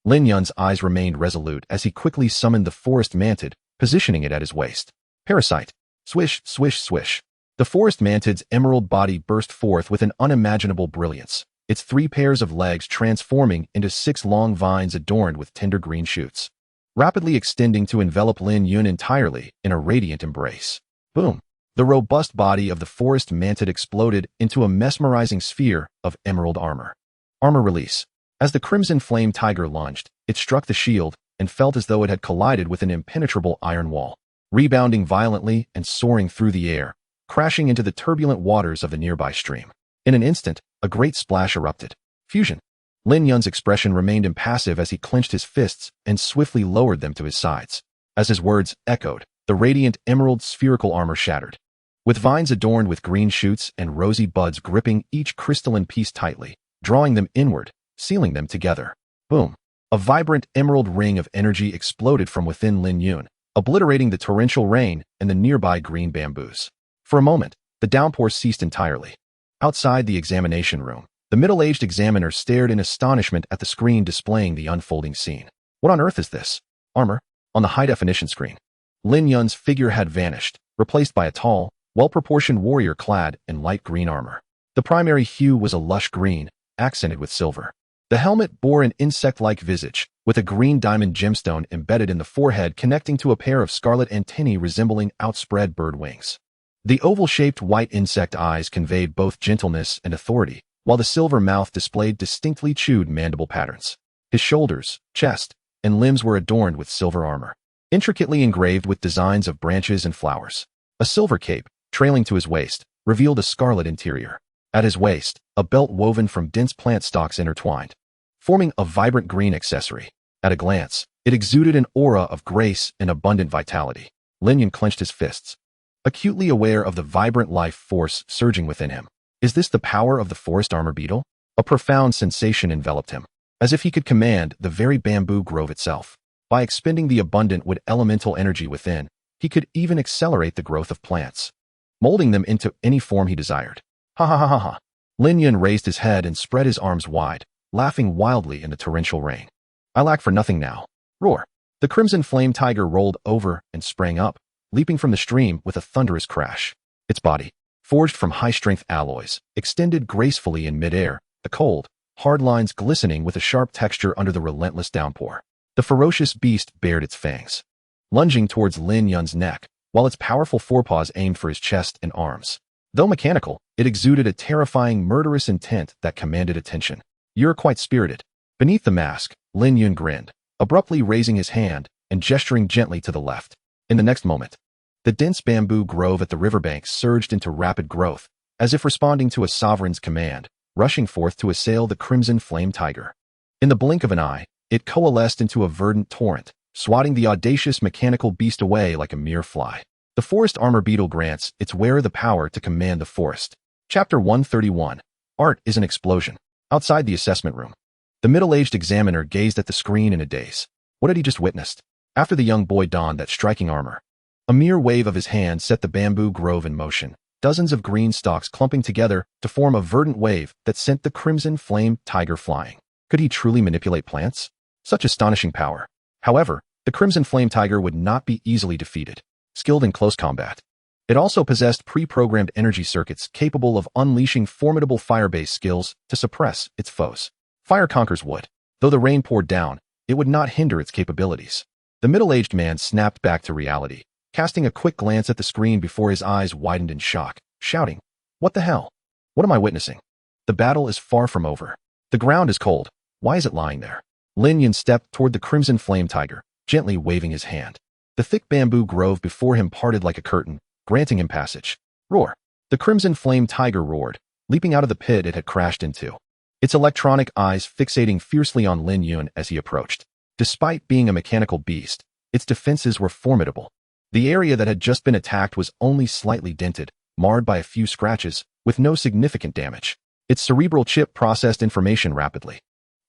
Lin Yun's eyes remained resolute as he quickly summoned the forest mantid, positioning it at his waist. Parasite. Swish, swish, swish. The forest mantid's emerald body burst forth with an unimaginable brilliance, its 3 pairs of legs transforming into 6 long vines adorned with tender green shoots, rapidly extending to envelop Lin Yun entirely in a radiant embrace. Boom! The robust body of the forest mantid exploded into a mesmerizing sphere of emerald armor. Armor release. As the crimson flame tiger lunged, it struck the shield and felt as though it had collided with an impenetrable iron wall, rebounding violently and soaring through the air, crashing into the turbulent waters of the nearby stream. In an instant, a great splash erupted. Fusion. Lin Yun's expression remained impassive as he clenched his fists and swiftly lowered them to his sides. As his words echoed, the radiant emerald spherical armor shattered, with vines adorned with green shoots and rosy buds gripping each crystalline piece tightly, drawing them inward, sealing them together. Boom! A vibrant emerald ring of energy exploded from within Lin Yun, obliterating the torrential rain and the nearby green bamboos. For a moment, the downpour ceased entirely. Outside the examination room, the middle-aged examiner stared in astonishment at the screen displaying the unfolding scene. What on earth is this? Armor? On the high-definition screen, Lin Yun's figure had vanished, replaced by a tall, well-proportioned warrior clad in light green armor. The primary hue was a lush green, accented with silver. The helmet bore an insect-like visage, with a green diamond gemstone embedded in the forehead connecting to a pair of scarlet antennae resembling outspread bird wings. The oval-shaped white insect eyes conveyed both gentleness and authority, while the silver mouth displayed distinctly chewed mandible patterns. His shoulders, chest, and limbs were adorned with silver armor, intricately engraved with designs of branches and flowers. A silver cape, trailing to his waist, revealed a scarlet interior. At his waist, a belt woven from dense plant stalks intertwined, forming a vibrant green accessory. At a glance, it exuded an aura of grace and abundant vitality. Lin Yun clenched his fists, acutely aware of the vibrant life force surging within him. Is this the power of the forest armor beetle? A profound sensation enveloped him, as if he could command the very bamboo grove itself. By expending the abundant wood elemental energy within, he could even accelerate the growth of plants, molding them into any form he desired. Ha ha ha ha ha. Lin Yun raised his head and spread his arms wide, laughing wildly in the torrential rain. I lack for nothing now. Roar. The crimson flame tiger rolled over and sprang up, leaping from the stream with a thunderous crash. Its body, forged from high-strength alloys, extended gracefully in midair, the cold, hard lines glistening with a sharp texture under the relentless downpour. The ferocious beast bared its fangs, lunging towards Lin Yun's neck, while its powerful forepaws aimed for his chest and arms. Though mechanical, it exuded a terrifying, murderous intent that commanded attention. You're quite spirited. Beneath the mask, Lin Yun grinned, abruptly raising his hand and gesturing gently to the left. In the next moment, the dense bamboo grove at the riverbank surged into rapid growth, as if responding to a sovereign's command, rushing forth to assail the crimson flame tiger. In the blink of an eye, it coalesced into a verdant torrent, swatting the audacious mechanical beast away like a mere fly. The forest armor beetle grants its wearer the power to command the forest. Chapter 131. Art is an explosion. Outside the assessment room, the middle-aged examiner gazed at the screen in a daze. What had he just witnessed? After the young boy donned that striking armor, A mere wave of his hand set the bamboo grove in motion, dozens of green stalks clumping together to form a verdant wave that sent the crimson flame tiger flying. Could he truly manipulate plants? Such astonishing power. However, the crimson flame tiger would not be easily defeated. Skilled in close combat. It also possessed pre-programmed energy circuits capable of unleashing formidable fire-based skills to suppress its foes. Fire conquers wood. Though the rain poured down, it would not hinder its capabilities. The middle-aged man snapped back to reality, casting a quick glance at the screen before his eyes widened in shock, shouting, "What the hell? What am I witnessing? The battle is far from over. The ground is cold. Why is it lying there?" Lin Yun stepped toward the crimson flame tiger, gently waving his hand. The thick bamboo grove before him parted like a curtain, granting him passage. Roar! The crimson flame tiger roared, leaping out of the pit it had crashed into, its electronic eyes fixating fiercely on Lin Yun as he approached. Despite being a mechanical beast, its defenses were formidable. The area that had just been attacked was only slightly dented, marred by a few scratches, with no significant damage. Its cerebral chip processed information rapidly.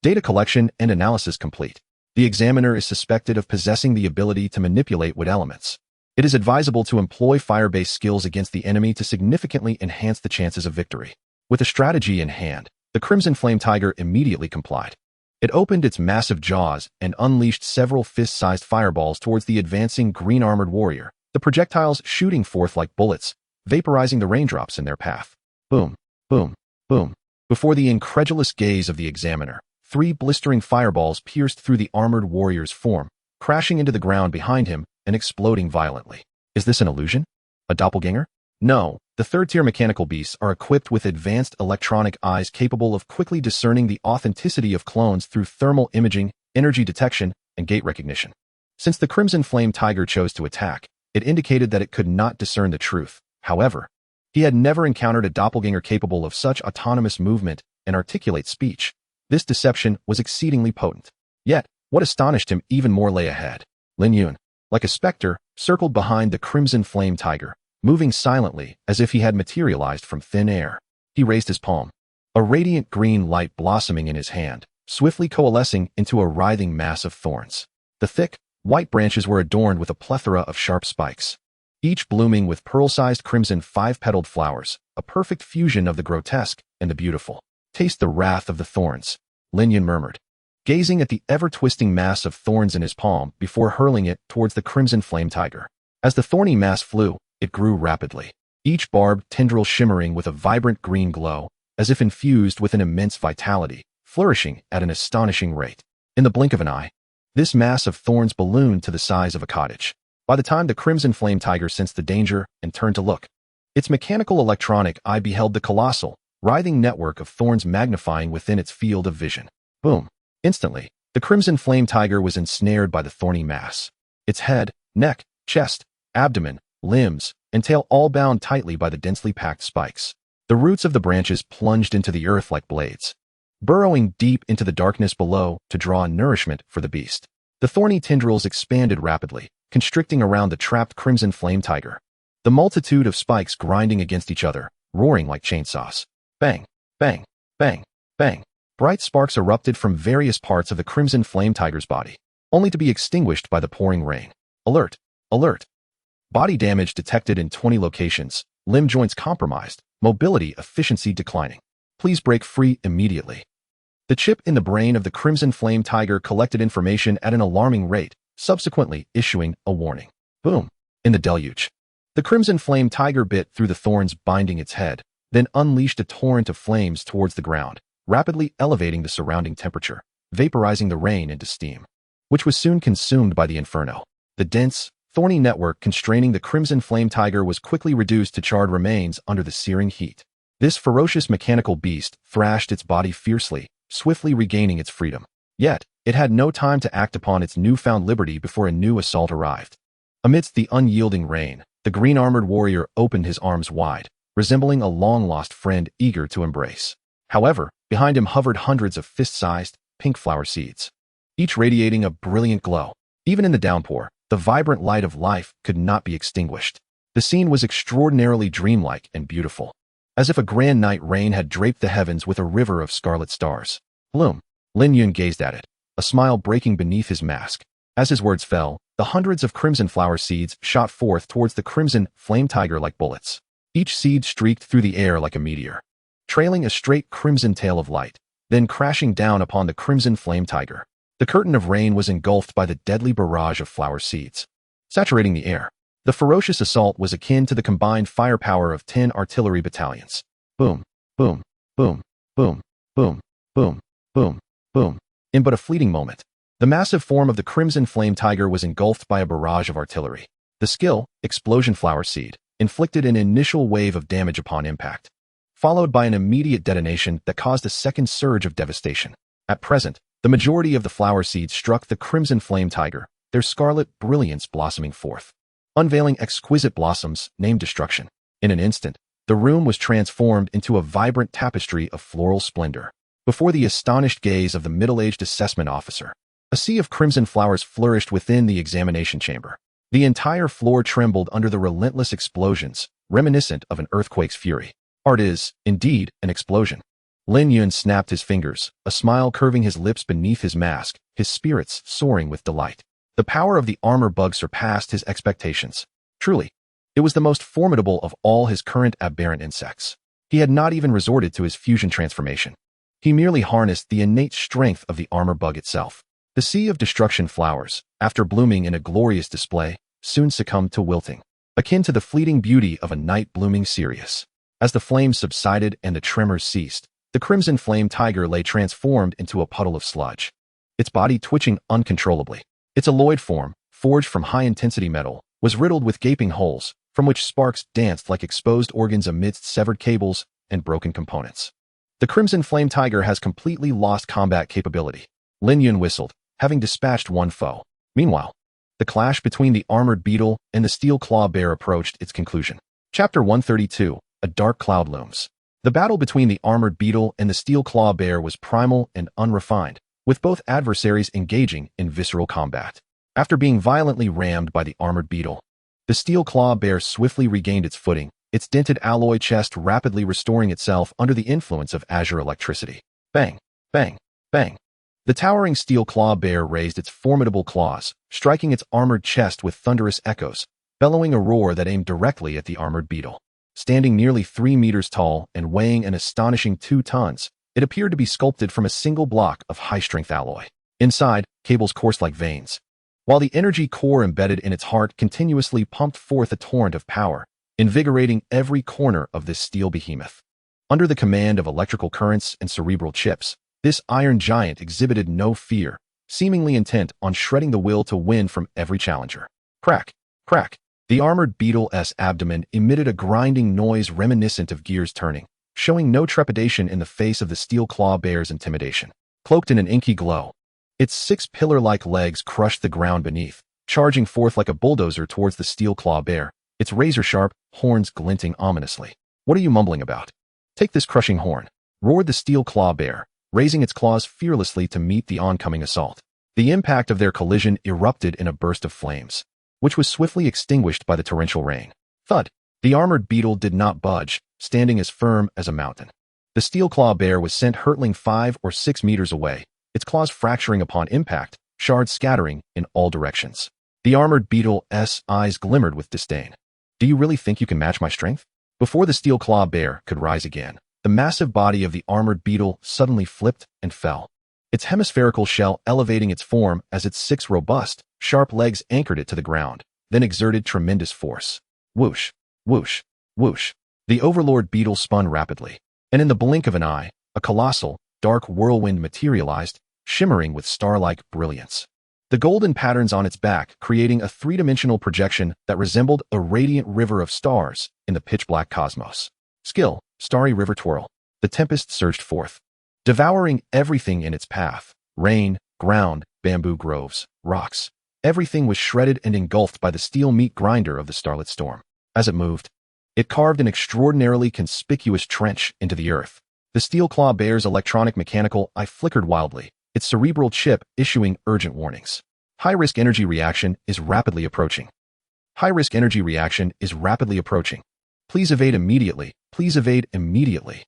Data collection and analysis complete. The examiner is suspected of possessing the ability to manipulate wood elements. It is advisable to employ fire-based skills against the enemy to significantly enhance the chances of victory. With a strategy in hand, the Crimson Flame Tiger immediately complied. It opened its massive jaws and unleashed several fist-sized fireballs towards the advancing green-armored warrior, the projectiles shooting forth like bullets, vaporizing the raindrops in their path. Boom, boom, boom. Before the incredulous gaze of the examiner, 3 blistering fireballs pierced through the armored warrior's form, crashing into the ground behind him and exploding violently. Is this an illusion? A doppelganger? No, the third-tier mechanical beasts are equipped with advanced electronic eyes capable of quickly discerning the authenticity of clones through thermal imaging, energy detection, and gait recognition. Since the Crimson Flame Tiger chose to attack, it indicated that it could not discern the truth. However, he had never encountered a doppelganger capable of such autonomous movement and articulate speech. This deception was exceedingly potent. Yet, what astonished him even more lay ahead. Lin Yun, like a specter, circled behind the Crimson Flame Tiger, moving silently as if he had materialized from thin air. He raised his palm, a radiant green light blossoming in his hand, swiftly coalescing into a writhing mass of thorns. The thick, white branches were adorned with a plethora of sharp spikes, each blooming with pearl-sized crimson 5-petaled flowers, a perfect fusion of the grotesque and the beautiful. Taste the wrath of the thorns, Lin Yun murmured, gazing at the ever-twisting mass of thorns in his palm before hurling it towards the Crimson Flame Tiger. As the thorny mass flew, it grew rapidly, each barbed tendril shimmering with a vibrant green glow, as if infused with an immense vitality, flourishing at an astonishing rate. In the blink of an eye, this mass of thorns ballooned to the size of a cottage. By the time the Crimson Flame Tiger sensed the danger and turned to look, its mechanical electronic eye beheld the colossal, writhing network of thorns magnifying within its field of vision. Boom! Instantly, the Crimson Flame Tiger was ensnared by the thorny mass. Its head, neck, chest, abdomen, limbs, and tail all bound tightly by the densely packed spikes. The roots of the branches plunged into the earth like blades, burrowing deep into the darkness below to draw nourishment for the beast. The thorny tendrils expanded rapidly, constricting around the trapped Crimson Flame Tiger. The multitude of spikes grinding against each other, roaring like chainsaws. Bang, bang, bang, bang. Bright sparks erupted from various parts of the Crimson Flame Tiger's body, only to be extinguished by the pouring rain. Alert! Alert! Body damage detected in 20 locations, limb joints compromised, mobility efficiency declining. Please break free immediately. The chip in the brain of the Crimson Flame Tiger collected information at an alarming rate, subsequently issuing a warning. Boom! In the deluge. The Crimson Flame Tiger bit through the thorns binding its head, then unleashed a torrent of flames towards the ground, rapidly elevating the surrounding temperature, vaporizing the rain into steam, which was soon consumed by the inferno. The dense, thorny network constraining the Crimson Flame Tiger was quickly reduced to charred remains under the searing heat. This ferocious mechanical beast thrashed its body fiercely, swiftly regaining its freedom. Yet, it had no time to act upon its newfound liberty before a new assault arrived. Amidst the unyielding rain, the green-armored warrior opened his arms wide, resembling a long-lost friend eager to embrace. However, behind him hovered hundreds of fist-sized, pink flower seeds, each radiating a brilliant glow. Even in the downpour, the vibrant light of life could not be extinguished. The scene was extraordinarily dreamlike and beautiful, as if a grand night rain had draped the heavens with a river of scarlet stars. Bloom. Lin Yun gazed at it, a smile breaking beneath his mask. As his words fell, the hundreds of crimson flower seeds shot forth towards the crimson flame tiger like bullets. Each seed streaked through the air like a meteor, trailing a straight crimson tail of light, then crashing down upon the crimson flame tiger. The curtain of rain was engulfed by the deadly barrage of flower seeds, saturating the air. The ferocious assault was akin to the combined firepower of 10 artillery battalions. Boom, boom, boom, boom, boom, boom, boom, boom. In but a fleeting moment, the massive form of the crimson flame tiger was engulfed by a barrage of artillery. The skill, explosion flower seed, inflicted an initial wave of damage upon impact, followed by an immediate detonation that caused a second surge of devastation. At present, the majority of the flower seeds struck the crimson flame tiger, their scarlet brilliance blossoming forth, unveiling exquisite blossoms named destruction. In an instant, the room was transformed into a vibrant tapestry of floral splendor. Before the astonished gaze of the middle-aged assessment officer, a sea of crimson flowers flourished within the examination chamber. The entire floor trembled under the relentless explosions, reminiscent of an earthquake's fury. Art is, indeed, an explosion. Lin Yun snapped his fingers, a smile curving his lips beneath his mask, his spirits soaring with delight. The power of the armor bug surpassed his expectations. Truly, it was the most formidable of all his current aberrant insects. He had not even resorted to his fusion transformation. He merely harnessed the innate strength of the armor bug itself. The sea of destruction flowers, after blooming in a glorious display, soon succumbed to wilting, akin to the fleeting beauty of a night blooming cereus. As the flames subsided and the tremors ceased, the crimson flame tiger lay transformed into a puddle of sludge, its body twitching uncontrollably. Its alloyed form, forged from high-intensity metal, was riddled with gaping holes, from which sparks danced like exposed organs amidst severed cables and broken components. The crimson flame tiger has completely lost combat capability. Lin Yun whistled, having dispatched one foe. Meanwhile, the clash between the armored beetle and the steel claw bear approached its conclusion. Chapter 132, A Dark Cloud Looms. The battle between the armored beetle and the steel claw bear was primal and unrefined, with both adversaries engaging in visceral combat. After being violently rammed by the armored beetle, the steel claw bear swiftly regained its footing, its dented alloy chest rapidly restoring itself under the influence of azure electricity. Bang, bang, bang. The towering steel claw bear raised its formidable claws, striking its armored chest with thunderous echoes, bellowing a roar that aimed directly at the armored beetle. Standing nearly 3 meters tall and weighing an astonishing 2 tons, it appeared to be sculpted from a single block of high-strength alloy. Inside, cables coursed like veins, while the energy core embedded in its heart continuously pumped forth a torrent of power, invigorating every corner of this steel behemoth. Under the command of electrical currents and cerebral chips, this iron giant exhibited no fear, seemingly intent on shredding the will to win from every challenger. Crack, crack. The armored beetle's abdomen emitted a grinding noise reminiscent of gears turning, showing no trepidation in the face of the steel claw bear's intimidation. Cloaked in an inky glow, its 6 pillar-like legs crushed the ground beneath, charging forth like a bulldozer towards the steel claw bear, its razor-sharp horns glinting ominously. What are you mumbling about? Take this crushing horn, roared the steel claw bear, raising its claws fearlessly to meet the oncoming assault. The impact of their collision erupted in a burst of flames, which was swiftly extinguished by the torrential rain. Thud! The armored beetle did not budge, standing as firm as a mountain. The steel claw bear was sent hurtling 5 or 6 meters away, its claws fracturing upon impact, shards scattering in all directions. The armored beetle's eyes glimmered with disdain. Do you really think you can match my strength? Before the steel claw bear could rise again, the massive body of the armored beetle suddenly flipped and fell, its hemispherical shell elevating its form as its 6 robust, sharp legs anchored it to the ground, then exerted tremendous force. Whoosh, whoosh, whoosh. The overlord beetle spun rapidly, and in the blink of an eye, a colossal, dark whirlwind materialized, shimmering with star-like brilliance. The golden patterns on its back creating a 3-dimensional projection that resembled a radiant river of stars in the pitch-black cosmos. Skill, starry river twirl. The tempest surged forth, devouring everything in its path. Rain, ground, bamboo groves, rocks. Everything was shredded and engulfed by the steel meat grinder of the starlit storm. As it moved, it carved an extraordinarily conspicuous trench into the earth. The steel claw bear's electronic mechanical eye flickered wildly, its cerebral chip issuing urgent warnings. High-risk energy reaction is rapidly approaching. High-risk energy reaction is rapidly approaching. Please evade immediately. Please evade immediately.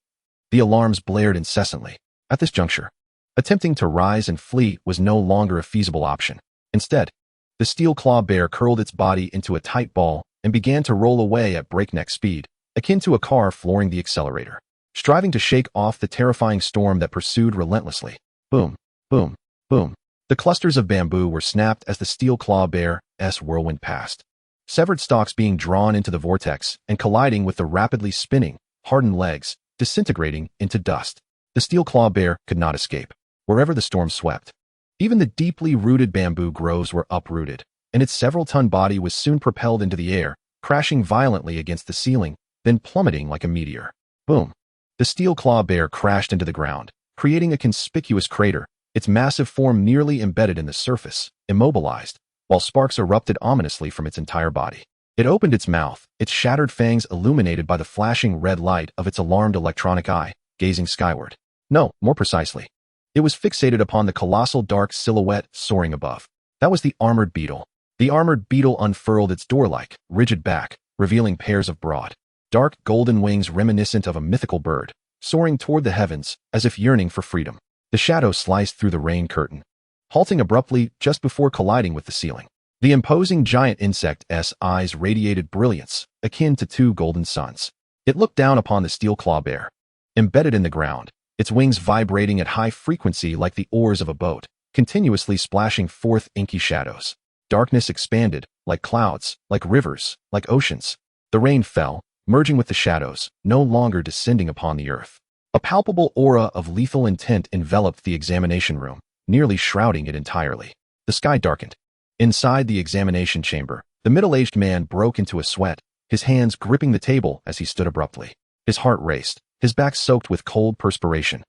The alarms blared incessantly. At this juncture, attempting to rise and flee was no longer a feasible option. Instead, The steel claw bear curled its body into a tight ball and began to roll away at breakneck speed, akin to a car flooring the accelerator, striving to shake off the terrifying storm that pursued relentlessly. Boom, boom, boom. The clusters of bamboo were snapped as the steel claw bear's whirlwind passed, severed stalks being drawn into the vortex and colliding with the rapidly spinning, hardened legs, disintegrating into dust. The steel claw bear could not escape, wherever the storm swept. Even the deeply rooted bamboo groves were uprooted, and its several-ton body was soon propelled into the air, crashing violently against the ceiling, then plummeting like a meteor. Boom. The steel claw bear crashed into the ground, creating a conspicuous crater, its massive form nearly embedded in the surface, immobilized, while sparks erupted ominously from its entire body. It opened its mouth, its shattered fangs illuminated by the flashing red light of its alarmed electronic eye, gazing skyward. No, more precisely. It was fixated upon the colossal dark silhouette soaring above. That was the armored beetle. The armored beetle unfurled its door-like, rigid back, revealing pairs of broad, dark golden wings reminiscent of a mythical bird, soaring toward the heavens as if yearning for freedom. The shadow sliced through the rain curtain, halting abruptly just before colliding with the ceiling. The imposing giant insect's eyes radiated brilliance, akin to two golden suns. It looked down upon the steel claw bear, embedded in the ground, its wings vibrating at high frequency like the oars of a boat, continuously splashing forth inky shadows. Darkness expanded, like clouds, like rivers, like oceans. The rain fell, merging with the shadows, no longer descending upon the earth. A palpable aura of lethal intent enveloped the examination room, nearly shrouding it entirely. The sky darkened. Inside the examination chamber, the middle-aged man broke into a sweat, his hands gripping the table as he stood abruptly. His heart raced, his back soaked with cold perspiration.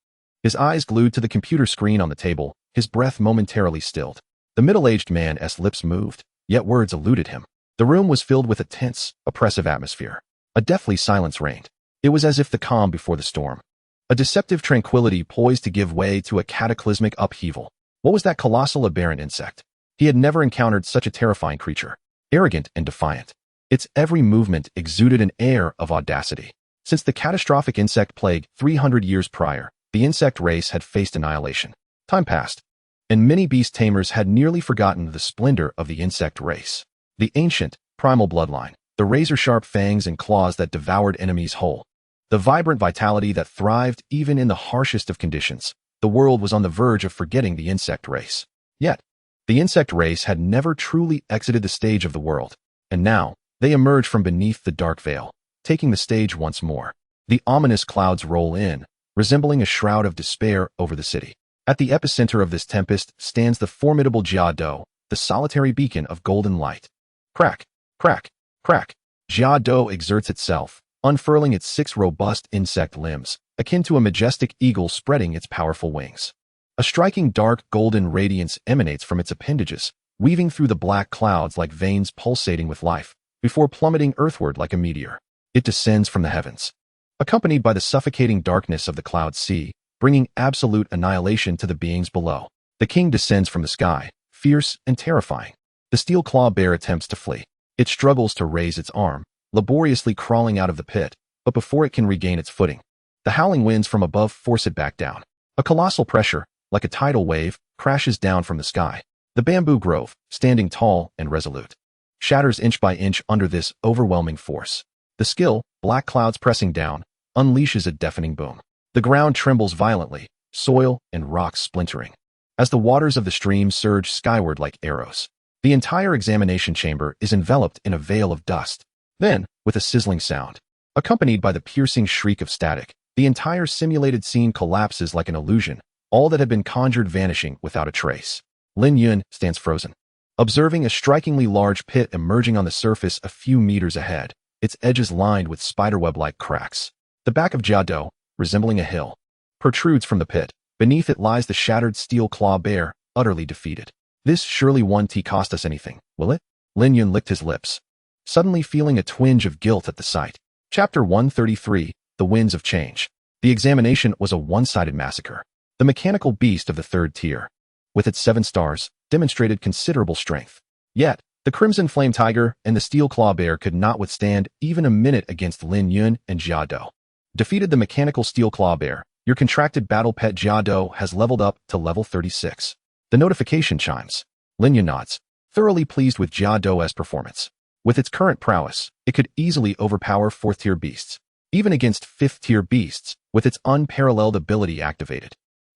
His eyes glued to the computer screen on the table, his breath momentarily stilled. The middle-aged man's lips moved, yet words eluded him. The room was filled with a tense, oppressive atmosphere. A deathly silence reigned. It was as if the calm before the storm. A deceptive tranquility poised to give way to a cataclysmic upheaval. What was that colossal aberrant insect? He had never encountered such a terrifying creature. Arrogant and defiant. Its every movement exuded an air of audacity. Since the catastrophic insect plague 300 years prior, the insect race had faced annihilation. Time passed, and many beast tamers had nearly forgotten the splendor of the insect race. The ancient, primal bloodline, the razor-sharp fangs and claws that devoured enemies whole, the vibrant vitality that thrived even in the harshest of conditions. The world was on the verge of forgetting the insect race. Yet, the insect race had never truly exited the stage of the world, and now, they emerged from beneath the dark veil, taking the stage once more. The ominous clouds roll in, resembling a shroud of despair over the city. At the epicenter of this tempest stands the formidable Jia-Do, the solitary beacon of golden light. Crack, crack, crack. Jia-Do exerts itself, unfurling its 6 robust insect limbs, akin to a majestic eagle spreading its powerful wings. A striking dark golden radiance emanates from its appendages, weaving through the black clouds like veins pulsating with life, before plummeting earthward like a meteor. It descends from the heavens, accompanied by the suffocating darkness of the cloud sea, bringing absolute annihilation to the beings below. The king descends from the sky, fierce and terrifying. The steel claw bear attempts to flee. It struggles to raise its arm, laboriously crawling out of the pit, but before it can regain its footing, the howling winds from above force it back down. A colossal pressure, like a tidal wave, crashes down from the sky. The bamboo grove, standing tall and resolute, shatters inch by inch under this overwhelming force. The skill, black clouds pressing down, unleashes a deafening boom. The ground trembles violently, soil and rocks splintering, as the waters of the stream surge skyward like arrows. The entire examination chamber is enveloped in a veil of dust. Then, with a sizzling sound, accompanied by the piercing shriek of static, the entire simulated scene collapses like an illusion, all that had been conjured vanishing without a trace. Lin Yun stands frozen, observing a strikingly large pit emerging on the surface a few meters ahead, its edges lined with spiderweb-like cracks. The back of Jia-Do, resembling a hill, protrudes from the pit. Beneath it lies the shattered steel claw bear, utterly defeated. This surely won't cost us anything, will it? Lin Yun licked his lips, suddenly feeling a twinge of guilt at the sight. Chapter 133, The Winds of Change. The examination was a one-sided massacre. The mechanical beast of the 3rd tier, with its 7 stars, demonstrated considerable strength. Yet, the Crimson Flame Tiger and the Steel Claw Bear could not withstand even a minute against Lin Yun and Jia-Do. Defeated the mechanical Steel Claw Bear, your contracted battle pet Jia-Do has leveled up to level 36. The notification chimes. Lin Yun nods. thoroughly pleased with Jia Dou's performance. With its current prowess, it could easily overpower 4th-tier beasts. Even against 5th-tier beasts, with its unparalleled ability activated,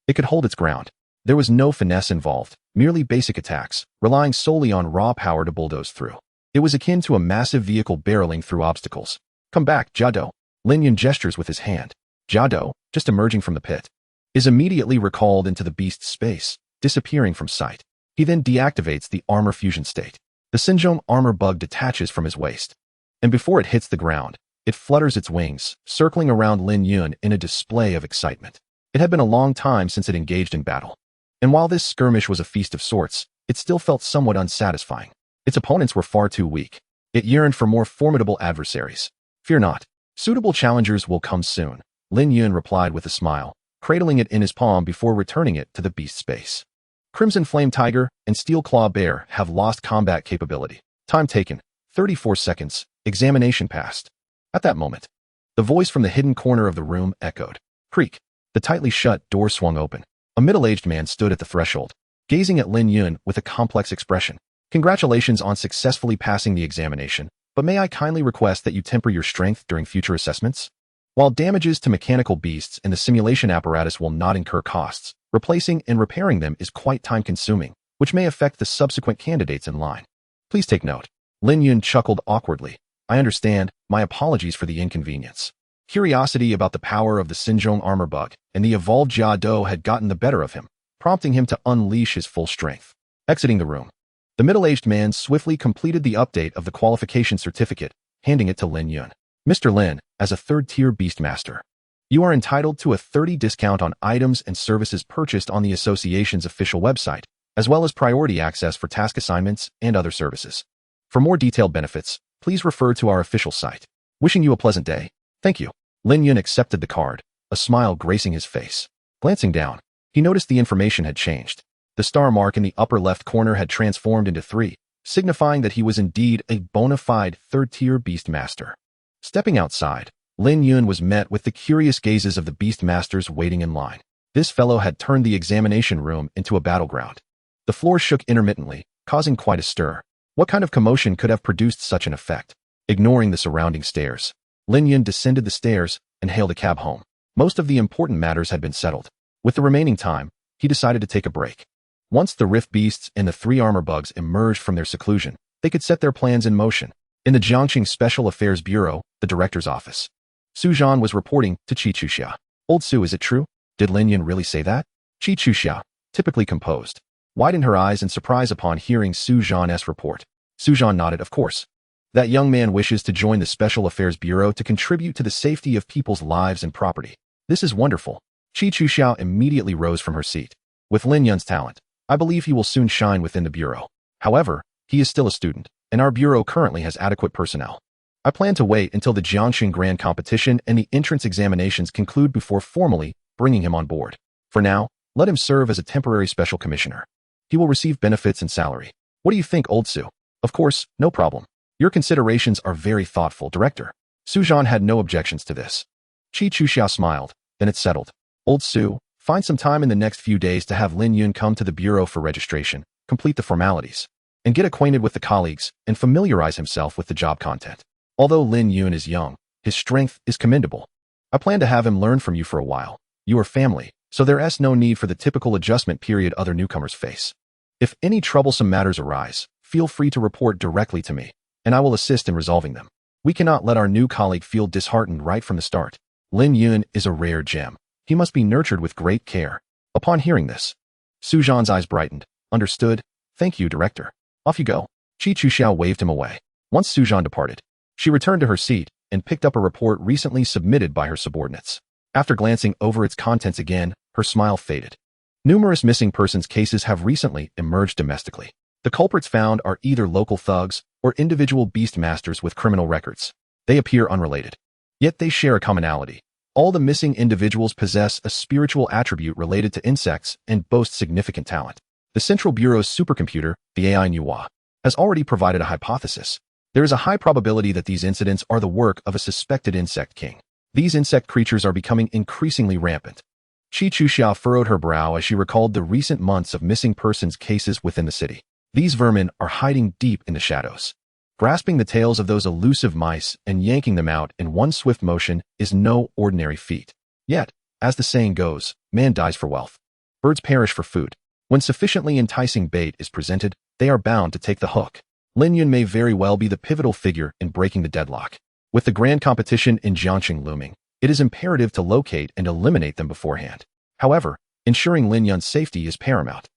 it could hold its ground. There was no finesse involved, merely basic attacks, relying solely on raw power to bulldoze through. It was akin to a massive vehicle barreling through obstacles. Come back, Jia Dou. Lin Yun gestures with his hand. Jia Dou, just emerging from the pit, is immediately recalled into the beast's space, disappearing from sight. He then deactivates the armor fusion state. The Symbiotic armor bug detaches from his waist, and before it hits the ground, it flutters its wings, circling around Lin Yun in a display of excitement. It had been a long time since it engaged in battle, and while this skirmish was a feast of sorts, it still felt somewhat unsatisfying. Its opponents were far too weak. It yearned for more formidable adversaries. Fear not. Suitable challengers will come soon, Lin Yun replied with a smile, cradling it in his palm before returning it to the beast's space. Crimson Flame Tiger and Steel Claw Bear have lost combat capability. Time taken, 34 seconds. Examination passed. At that moment, the voice from the hidden corner of the room echoed. Creak. The tightly shut door swung open. A middle-aged man stood at the threshold, gazing at Lin Yun with a complex expression. Congratulations on successfully passing the examination, but may I kindly request that you temper your strength during future assessments? While damages to mechanical beasts and the simulation apparatus will not incur costs, replacing and repairing them is quite time-consuming, which may affect the subsequent candidates in line. Please take note. Lin Yun chuckled awkwardly. I understand. My apologies for the inconvenience. Curiosity about the power of the Symbiotic armor bug and the evolved Jia Dou had gotten the better of him, prompting him to unleash his full strength. Exiting the room, the middle-aged man swiftly completed the update of the qualification certificate, handing it to Lin Yun. Mr. Lin, as a 3rd-tier Beastmaster, you are entitled to a 30% discount on items and services purchased on the association's official website, as well as priority access for task assignments and other services. For more detailed benefits, please refer to our official site. Wishing you a pleasant day. Thank you. Lin Yun accepted the card, a smile gracing his face. Glancing down, he noticed the information had changed. The star mark in the upper left corner had transformed into 3, signifying that he was indeed a bona fide 3rd-tier Beastmaster. Stepping outside, Lin Yun was met with the curious gazes of the Beastmasters waiting in line. This fellow had turned the examination room into a battleground. The floor shook intermittently, causing quite a stir. What kind of commotion could have produced such an effect? Ignoring the surrounding stares, Lin Yun descended the stairs and hailed a cab home. Most of the important matters had been settled. With the remaining time, he decided to take a break. Once the Rift Beasts and the 3 armor bugs emerged from their seclusion, they could set their plans in motion. In the Jiangxing Special Affairs Bureau, the director's office, Su Zhan was reporting to Qi Chuxia. Old Su, is it true? Did Lin Yun really say that? Qi Chuxia, typically composed, widened her eyes in surprise upon hearing Su Zhan's report. Su Zhan nodded, of course. That young man wishes to join the Special Affairs Bureau to contribute to the safety of people's lives and property. This is wonderful. Qi Chuxia immediately rose from her seat. With Lin Yun's talent, I believe he will soon shine within the Bureau. However, he is still a student, and our Bureau currently has adequate personnel. I plan to wait until the Jiangxing Grand Competition and the entrance examinations conclude before formally bringing him on board. For now, let him serve as a temporary special commissioner. He will receive benefits and salary. What do you think, Old Su? Of course, no problem. Your considerations are very thoughtful, Director. Su Zhan had no objections to this. Qi Chuxia smiled, then it settled. Old Su, find some time in the next few days to have Lin Yun come to the Bureau for registration, complete the formalities, and get acquainted with the colleagues and familiarize himself with the job content. Although Lin Yun is young, his strength is commendable. I plan to have him learn from you for a while. You are family, so there is no need for the typical adjustment period other newcomers face. If any troublesome matters arise, feel free to report directly to me, and I will assist in resolving them. We cannot let our new colleague feel disheartened right from the start. Lin Yun is a rare gem. He must be nurtured with great care. Upon hearing this, Su Zhan's eyes brightened. Understood. Thank you, Director. Off you go. Qi Chuxia waved him away. Once Su Zhan departed, she returned to her seat and picked up a report recently submitted by her subordinates. After glancing over its contents again, her smile faded. Numerous missing persons cases have recently emerged domestically. The culprits found are either local thugs or individual beastmasters with criminal records. They appear unrelated, yet they share a commonality. All the missing individuals possess a spiritual attribute related to insects and boast significant talent. The Central Bureau's supercomputer, the AI Nuwa, has already provided a hypothesis. There is a high probability that these incidents are the work of a suspected insect king. These insect creatures are becoming increasingly rampant. Qi Chuxia furrowed her brow as she recalled the recent months of missing persons cases within the city. These vermin are hiding deep in the shadows. Grasping the tails of those elusive mice and yanking them out in one swift motion is no ordinary feat. Yet, as the saying goes, man dies for wealth. Birds perish for food. When sufficiently enticing bait is presented, they are bound to take the hook. Lin Yun may very well be the pivotal figure in breaking the deadlock. With the grand competition in Jiangxing looming, it is imperative to locate and eliminate them beforehand. However, ensuring Lin Yun's safety is paramount.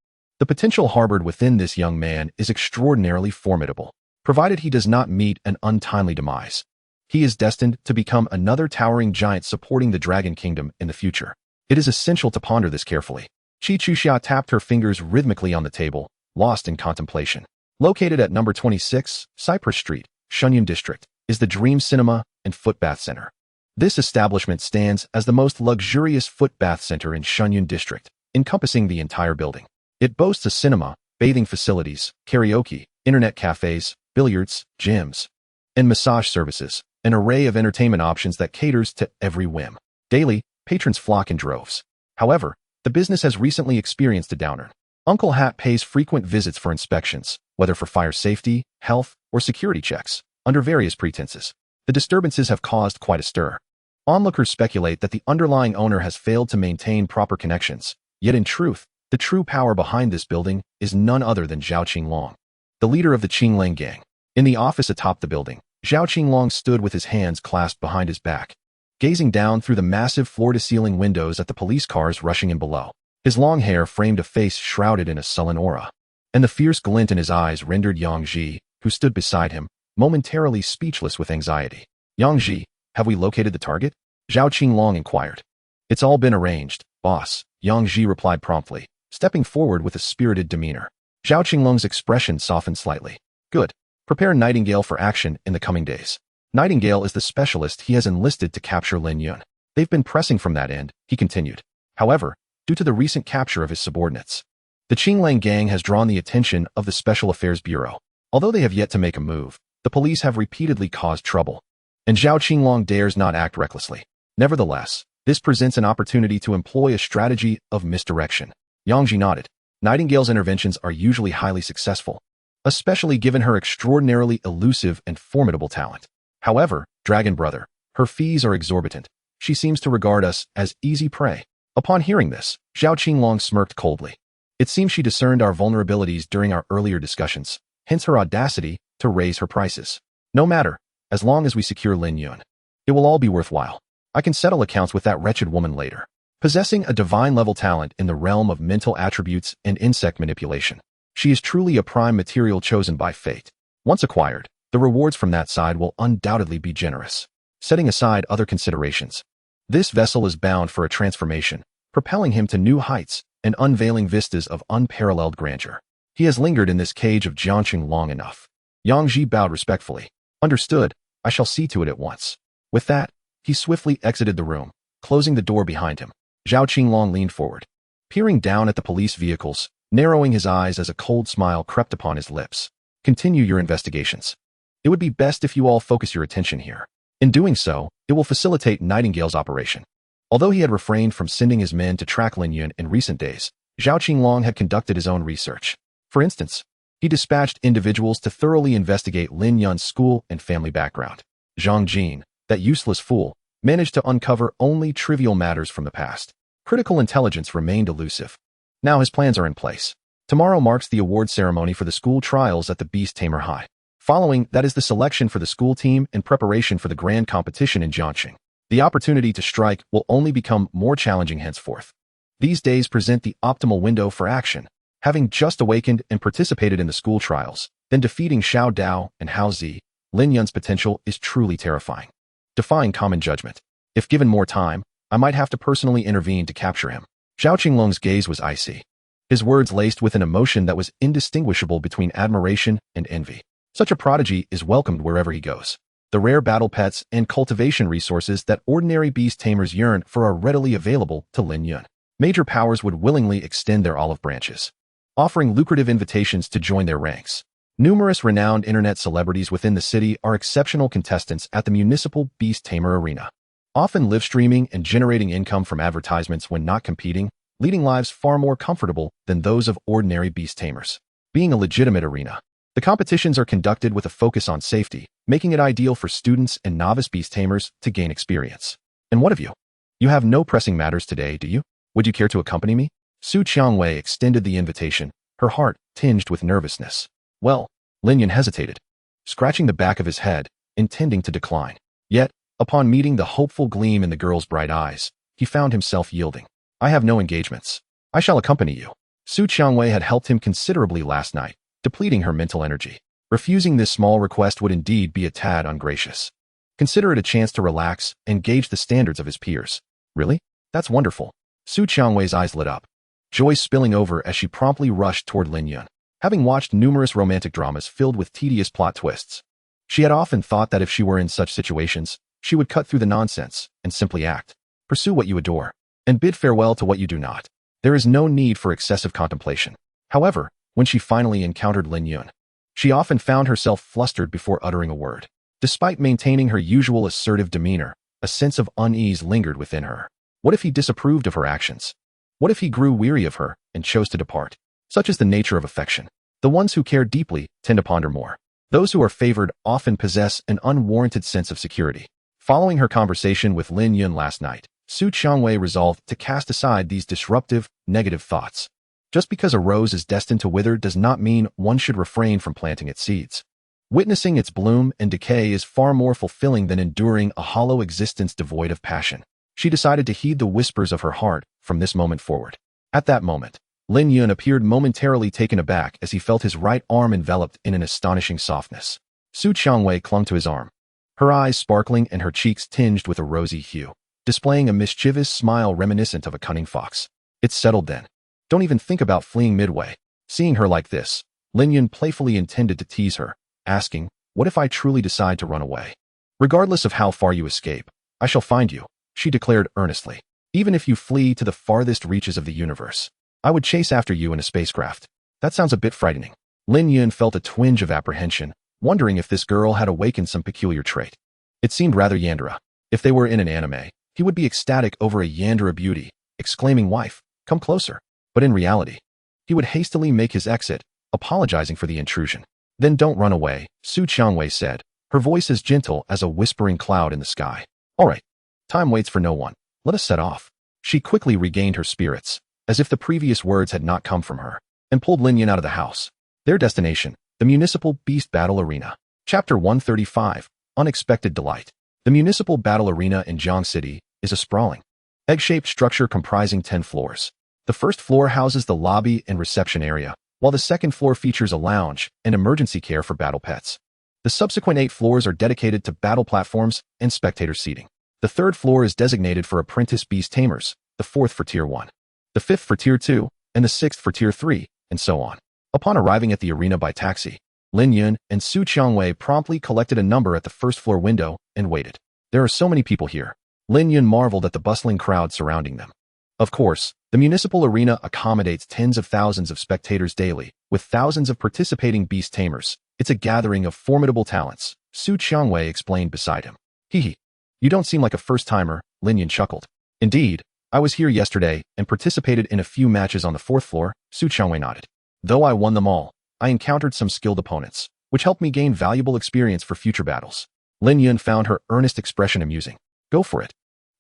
The potential harbored within this young man is extraordinarily formidable, provided he does not meet an untimely demise. He is destined to become another towering giant supporting the Dragon Kingdom in the future. It is essential to ponder this carefully. Qi Chuxia tapped her fingers rhythmically on the table, lost in contemplation. Located at number 26, Cypress Street, Shenyun District, is the Dream Cinema and Foot Bath Center. This establishment stands as the most luxurious foot bath center in Shenyun District, encompassing the entire building. It boasts a cinema, bathing facilities, karaoke, internet cafes, billiards, gyms, and massage services, an array of entertainment options that caters to every whim. Daily, patrons flock in droves. However, the business has recently experienced a downturn. Uncle Hat pays frequent visits for inspections, whether for fire safety, health, or security checks, under various pretenses. The disturbances have caused quite a stir. Onlookers speculate that the underlying owner has failed to maintain proper connections, yet in truth, the true power behind this building is none other than Zhao Qinglong, the leader of the Qinglang gang. In the office atop the building, Zhao Qinglong stood with his hands clasped behind his back, gazing down through the massive floor-to-ceiling windows at the police cars rushing in below. His long hair framed a face shrouded in a sullen aura, and the fierce glint in his eyes rendered Yang Ji, who stood beside him, momentarily speechless with anxiety. Yang Ji, have we located the target? Zhao Qinglong inquired. It's all been arranged, boss, Yang Ji replied promptly, stepping forward with a spirited demeanor. Zhao Qinglong's expression softened slightly. Good. Prepare Nightingale for action in the coming days. Nightingale is the specialist he has enlisted to capture Lin Yun. They've been pressing from that end, he continued. However, due to the recent capture of his subordinates, the Qinglang gang has drawn the attention of the Special Affairs Bureau. Although they have yet to make a move, the police have repeatedly caused trouble, and Zhao Qinglong dares not act recklessly. Nevertheless, this presents an opportunity to employ a strategy of misdirection. Yang Ji nodded. Nightingale's interventions are usually highly successful, especially given her extraordinarily elusive and formidable talent. However, Dragon Brother, her fees are exorbitant. She seems to regard us as easy prey. Upon hearing this, Zhao Qinglong smirked coldly. It seems she discerned our vulnerabilities during our earlier discussions, hence her audacity to raise her prices. No matter, as long as we secure Lin Yun, it will all be worthwhile. I can settle accounts with that wretched woman later. Possessing a divine-level talent in the realm of mental attributes and insect manipulation, she is truly a prime material chosen by fate. Once acquired, the rewards from that side will undoubtedly be generous. Setting aside other considerations, this vessel is bound for a transformation, propelling him to new heights and unveiling vistas of unparalleled grandeur. He has lingered in this cage of Jiangxing long enough. Yang Ji bowed respectfully. Understood, I shall see to it at once. With that, he swiftly exited the room, closing the door behind him. Zhao Qinglong leaned forward, peering down at the police vehicles, narrowing his eyes as a cold smile crept upon his lips. Continue your investigations. It would be best if you all focus your attention here. In doing so, it will facilitate Nightingale's operation. Although he had refrained from sending his men to track Lin Yun in recent days, Zhao Qinglong had conducted his own research. For instance, he dispatched individuals to thoroughly investigate Lin Yun's school and family background. Zhang Jin, that useless fool, managed to uncover only trivial matters from the past. Critical intelligence remained elusive. Now his plans are in place. Tomorrow marks the award ceremony for the school trials at the Beast Tamer High. Following that is the selection for the school team in preparation for the grand competition in Jiangxing. The opportunity to strike will only become more challenging henceforth. These days present the optimal window for action. Having just awakened and participated in the school trials, then defeating Xiao Dao and Hao Zi, Lin Yun's potential is truly terrifying. Defying common judgment. If given more time, I might have to personally intervene to capture him. Zhao Qinglong's gaze was icy, his words laced with an emotion that was indistinguishable between admiration and envy. Such a prodigy is welcomed wherever he goes. The rare battle pets and cultivation resources that ordinary beast tamers yearn for are readily available to Lin Yun. Major powers would willingly extend their olive branches, offering lucrative invitations to join their ranks. Numerous renowned internet celebrities within the city are exceptional contestants at the municipal Beast Tamer arena, often live streaming and generating income from advertisements when not competing, leading lives far more comfortable than those of ordinary beast tamers. being a legitimate arena. The competitions are conducted with a focus on safety, making it ideal for students and novice beast tamers to gain experience. And what of you? You have no pressing matters today, do you? Would you care to accompany me? Su Qiangwei extended the invitation, her heart tinged with nervousness. Well, Lin Yun hesitated, scratching the back of his head, intending to decline. Yet, upon meeting the hopeful gleam in the girl's bright eyes, he found himself yielding. I have no engagements. I shall accompany you. Su Qiangwei had helped him considerably last night, depleting her mental energy. Refusing this small request would indeed be a tad ungracious. Consider it a chance to relax and gauge the standards of his peers. Really? That's wonderful. Su Qiangwei's eyes lit up, joy spilling over as she promptly rushed toward Lin Yun. Having watched numerous romantic dramas filled with tedious plot twists, she had often thought that if she were in such situations, she would cut through the nonsense and simply act. Pursue what you adore, and bid farewell to what you do not. There is no need for excessive contemplation. However, when she finally encountered Lin Yun, she often found herself flustered before uttering a word. Despite maintaining her usual assertive demeanor, a sense of unease lingered within her. What if he disapproved of her actions? What if he grew weary of her and chose to depart? Such is the nature of affection. The ones who care deeply tend to ponder more. Those who are favored often possess an unwarranted sense of security. Following her conversation with Lin Yun last night, Su Qiangwei resolved to cast aside these disruptive, negative thoughts. Just because a rose is destined to wither does not mean one should refrain from planting its seeds. Witnessing its bloom and decay is far more fulfilling than enduring a hollow existence devoid of passion. She decided to heed the whispers of her heart from this moment forward. At that moment, Lin Yun appeared momentarily taken aback as he felt his right arm enveloped in an astonishing softness. Su Qiangwei clung to his arm, her eyes sparkling and her cheeks tinged with a rosy hue, displaying a mischievous smile reminiscent of a cunning fox. It's settled then. Don't even think about fleeing midway. Seeing her like this, Lin Yun playfully intended to tease her, asking, what if I truly decide to run away? Regardless of how far you escape, I shall find you, she declared earnestly. Even if you flee to the farthest reaches of the universe, I would chase after you in a spacecraft. That sounds a bit frightening. Lin Yun felt a twinge of apprehension, wondering if this girl had awakened some peculiar trait. It seemed rather Yandere. If they were in an anime, he would be ecstatic over a Yandere beauty, exclaiming, wife, come closer. But in reality, he would hastily make his exit, apologizing for the intrusion. Then don't run away, Su Qiangwei said, her voice as gentle as a whispering cloud in the sky. All right, time waits for no one. Let us set off. She quickly regained her spirits, as if the previous words had not come from her, and pulled Lin Yun out of the house. Their destination, the Municipal Beast Battle Arena. Chapter 135, Unexpected Delight. The Municipal Battle Arena in Jiang City is a sprawling, egg-shaped structure comprising 10 floors. The first floor houses the lobby and reception area, while the second floor features a lounge and emergency care for battle pets. The subsequent 8 floors are dedicated to battle platforms and spectator seating. The third floor is designated for apprentice beast tamers, the fourth for Tier 1, the fifth for Tier 2, and the sixth for Tier 3, and so on. Upon arriving at the arena by taxi, Lin Yun and Su Qiangwei promptly collected a number at the first floor window and waited. There are so many people here. Lin Yun marveled at the bustling crowd surrounding them. Of course, the municipal arena accommodates tens of thousands of spectators daily, with thousands of participating beast tamers. It's a gathering of formidable talents, Su Qiangwei explained beside him. Hee. You don't seem like a first-timer, Lin Yun chuckled. Indeed, I was here yesterday and participated in a few matches on the 4th floor, Su Qiangwei nodded. Though I won them all, I encountered some skilled opponents, which helped me gain valuable experience for future battles. Lin Yun found her earnest expression amusing. Go for it.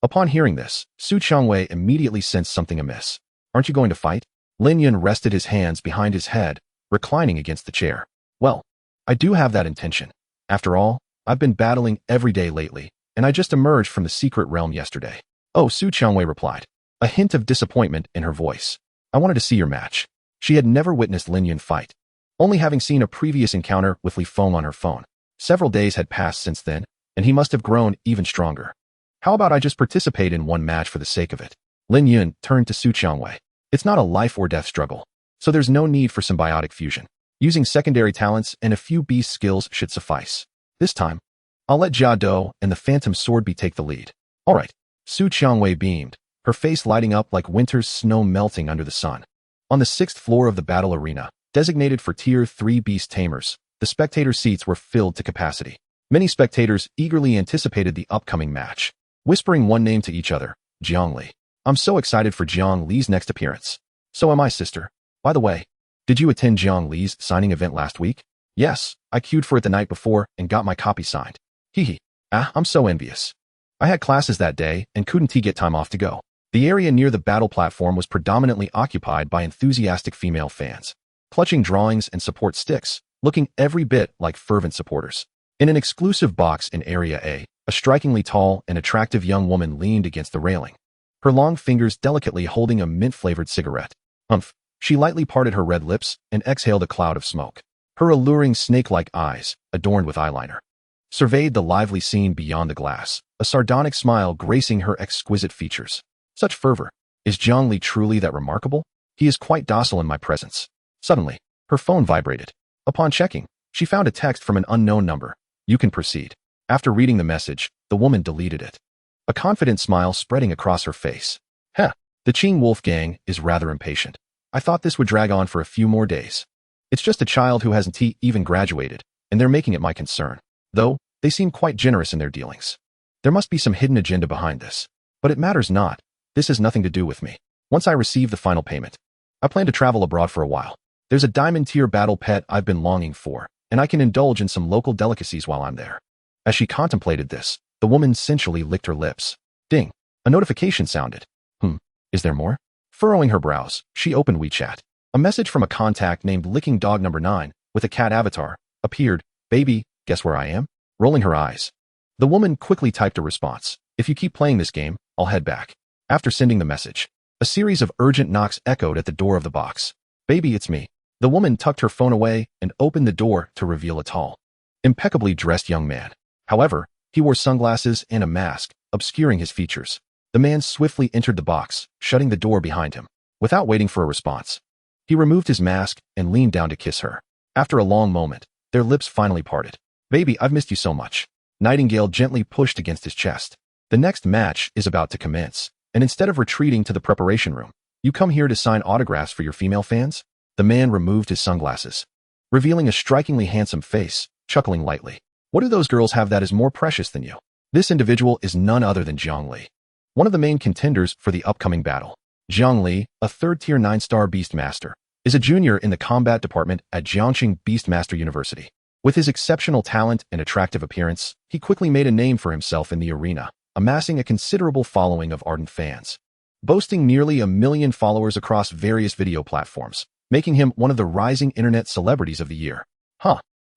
Upon hearing this, Su Qiangwei immediately sensed something amiss. Aren't you going to fight? Lin Yun rested his hands behind his head, reclining against the chair. Well, I do have that intention. After all, I've been battling every day lately, and I just emerged from the secret realm yesterday. Oh, Su Qiangwei replied, a hint of disappointment in her voice. I wanted to see your match. She had never witnessed Lin Yun fight, only having seen a previous encounter with Li Feng on her phone. Several days had passed since then, and he must have grown even stronger. How about I just participate in one match for the sake of it? Lin Yun turned to Su Qiangwei. It's not a life or death struggle, so there's no need for symbiotic fusion. Using secondary talents and a few beast skills should suffice. This time, I'll let Jia Dou and the Phantom Sword take the lead. All right. Su Qiangwei beamed, her face lighting up like winter's snow melting under the sun. On the 6th floor of the battle arena, designated for Tier 3 beast tamers, the spectator seats were filled to capacity. Many spectators eagerly anticipated the upcoming match, whispering one name to each other, Jiang Li. I'm so excited for Jiang Li's next appearance. So am I, sister. By the way, Did you attend Jiang Li's signing event last week? Yes, I queued for it the night before and got my copy signed. Hee. I'm so envious. I had classes that day and couldn't get time off to go. The area near the battle platform was predominantly occupied by enthusiastic female fans, clutching drawings and support sticks, looking every bit like fervent supporters. In an exclusive box in Area A strikingly tall and attractive young woman leaned against the railing, her long fingers delicately holding a mint-flavored cigarette. She lightly parted her red lips and exhaled a cloud of smoke. Her alluring snake-like eyes, adorned with eyeliner, surveyed the lively scene beyond the glass, a sardonic smile gracing her exquisite features. Such fervor. Is Jiang Li truly that remarkable? He is quite docile in my presence. Suddenly, her phone vibrated. Upon checking, she found a text from an unknown number. You can proceed. After reading the message, the woman deleted it, a confident smile spreading across her face. The Qing Wolfgang is rather impatient. I thought this would drag on for a few more days. It's just a child who hasn't even graduated, and they're making it my concern. Though, they seem quite generous in their dealings. There must be some hidden agenda behind this. But it matters not. This has nothing to do with me. Once I receive the final payment, I plan to travel abroad for a while. There's a diamond-tier battle pet I've been longing for, and I can indulge in some local delicacies while I'm there. As she contemplated this, the woman sensually licked her lips. Ding! A notification sounded. Is there more? Furrowing her brows, she opened WeChat. A message from a contact named Licking Dog Number 9, with a cat avatar, appeared. Baby, guess where I am? Rolling her eyes, the woman quickly typed a response. If you keep playing this game, I'll head back. After sending the message, a series of urgent knocks echoed at the door of the box. Baby, it's me. The woman tucked her phone away and opened the door to reveal a tall, impeccably dressed young man. However, he wore sunglasses and a mask, obscuring his features. The man swiftly entered the box, shutting the door behind him. Without waiting for a response, he removed his mask and leaned down to kiss her. After a long moment, their lips finally parted. Baby, I've missed you so much. Nightingale gently pushed against his chest. The next match is about to commence, and instead of retreating to the preparation room, you come here to sign autographs for your female fans? The man removed his sunglasses, revealing a strikingly handsome face, chuckling lightly. What do those girls have that is more precious than you? This individual is none other than Jiang Li, one of the main contenders for the upcoming battle. Jiang Li, a third-tier 9-star Beastmaster, is a junior in the combat department at Jiangxing Beastmaster University. With his exceptional talent and attractive appearance, he quickly made a name for himself in the arena, amassing a considerable following of ardent fans, boasting nearly 1 million followers across various video platforms, making him one of the rising internet celebrities of the year.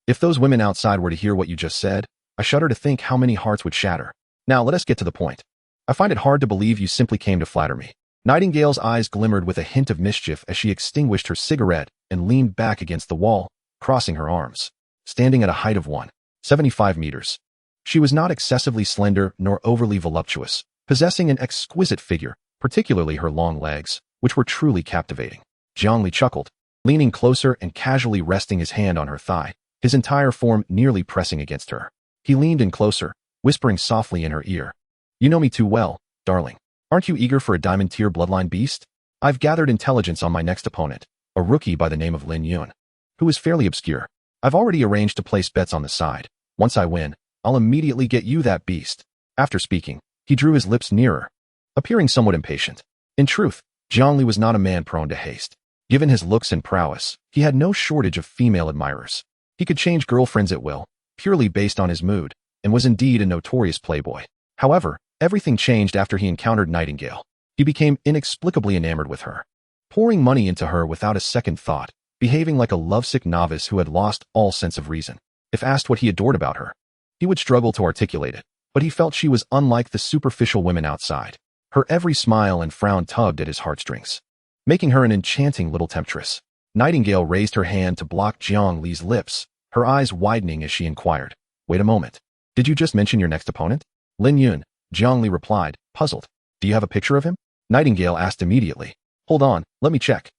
If those women outside were to hear what you just said, I shudder to think how many hearts would shatter. Now let us get to the point. I find it hard to believe you simply came to flatter me. Nightingale's eyes glimmered with a hint of mischief as she extinguished her cigarette and leaned back against the wall, crossing her arms. Standing at a height of 1.75 meters. She was not excessively slender nor overly voluptuous, possessing an exquisite figure, particularly her long legs, which were truly captivating. Jiang Li chuckled, leaning closer and casually resting his hand on her thigh, his entire form nearly pressing against her. He leaned in closer, whispering softly in her ear. You know me too well, darling. Aren't you eager for a diamond-tier bloodline beast? I've gathered intelligence on my next opponent, a rookie by the name of Lin Yun, who is fairly obscure. I've already arranged to place bets on the side. Once I win, I'll immediately get you that beast. After speaking, he drew his lips nearer, appearing somewhat impatient. In truth, Jiang Li was not a man prone to haste. Given his looks and prowess, he had no shortage of female admirers. He could change girlfriends at will, purely based on his mood, and was indeed a notorious playboy. However, everything changed after he encountered Nightingale. He became inexplicably enamored with her, pouring money into her without a second thought, behaving like a lovesick novice who had lost all sense of reason. If asked what he adored about her, he would struggle to articulate it, but he felt she was unlike the superficial women outside. Her every smile and frown tugged at his heartstrings, making her an enchanting little temptress. Nightingale raised her hand to block Jiang Li's lips, her eyes widening as she inquired, Wait a moment. Did you just mention your next opponent? Lin Yun, Jiang Li replied, puzzled. Do you have a picture of him? Nightingale asked immediately. Hold on, let me check.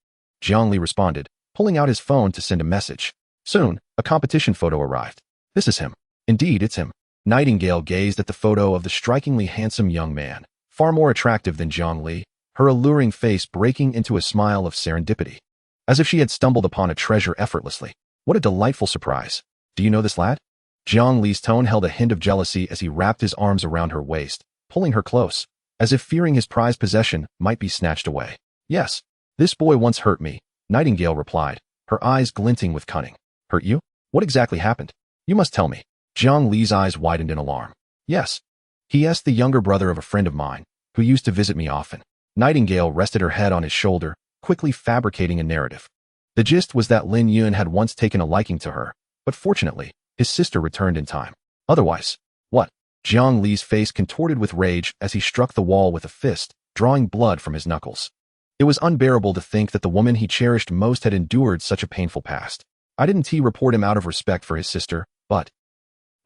Jiang Li responded, pulling out his phone to send a message. Soon, a competition photo arrived. This is him. Indeed, it's him. Nightingale gazed at the photo of the strikingly handsome young man, far more attractive than Jiang Li, her alluring face breaking into a smile of serendipity, as if she had stumbled upon a treasure effortlessly. What a delightful surprise. Do you know this lad? Jiang Li's tone held a hint of jealousy as he wrapped his arms around her waist, pulling her close, as if fearing his prized possession might be snatched away. Yes, this boy once hurt me, Nightingale replied, her eyes glinting with cunning. Hurt you? What exactly happened? You must tell me. Jiang Li's eyes widened in alarm. Yes. He asked the younger brother of a friend of mine, who used to visit me often. Nightingale rested her head on his shoulder, quickly fabricating a narrative. The gist was that Lin Yun had once taken a liking to her, but fortunately, his sister returned in time. Otherwise, what? Jiang Li's face contorted with rage as he struck the wall with a fist, drawing blood from his knuckles. It was unbearable to think that the woman he cherished most had endured such a painful past. I didn't report him out of respect for his sister, but...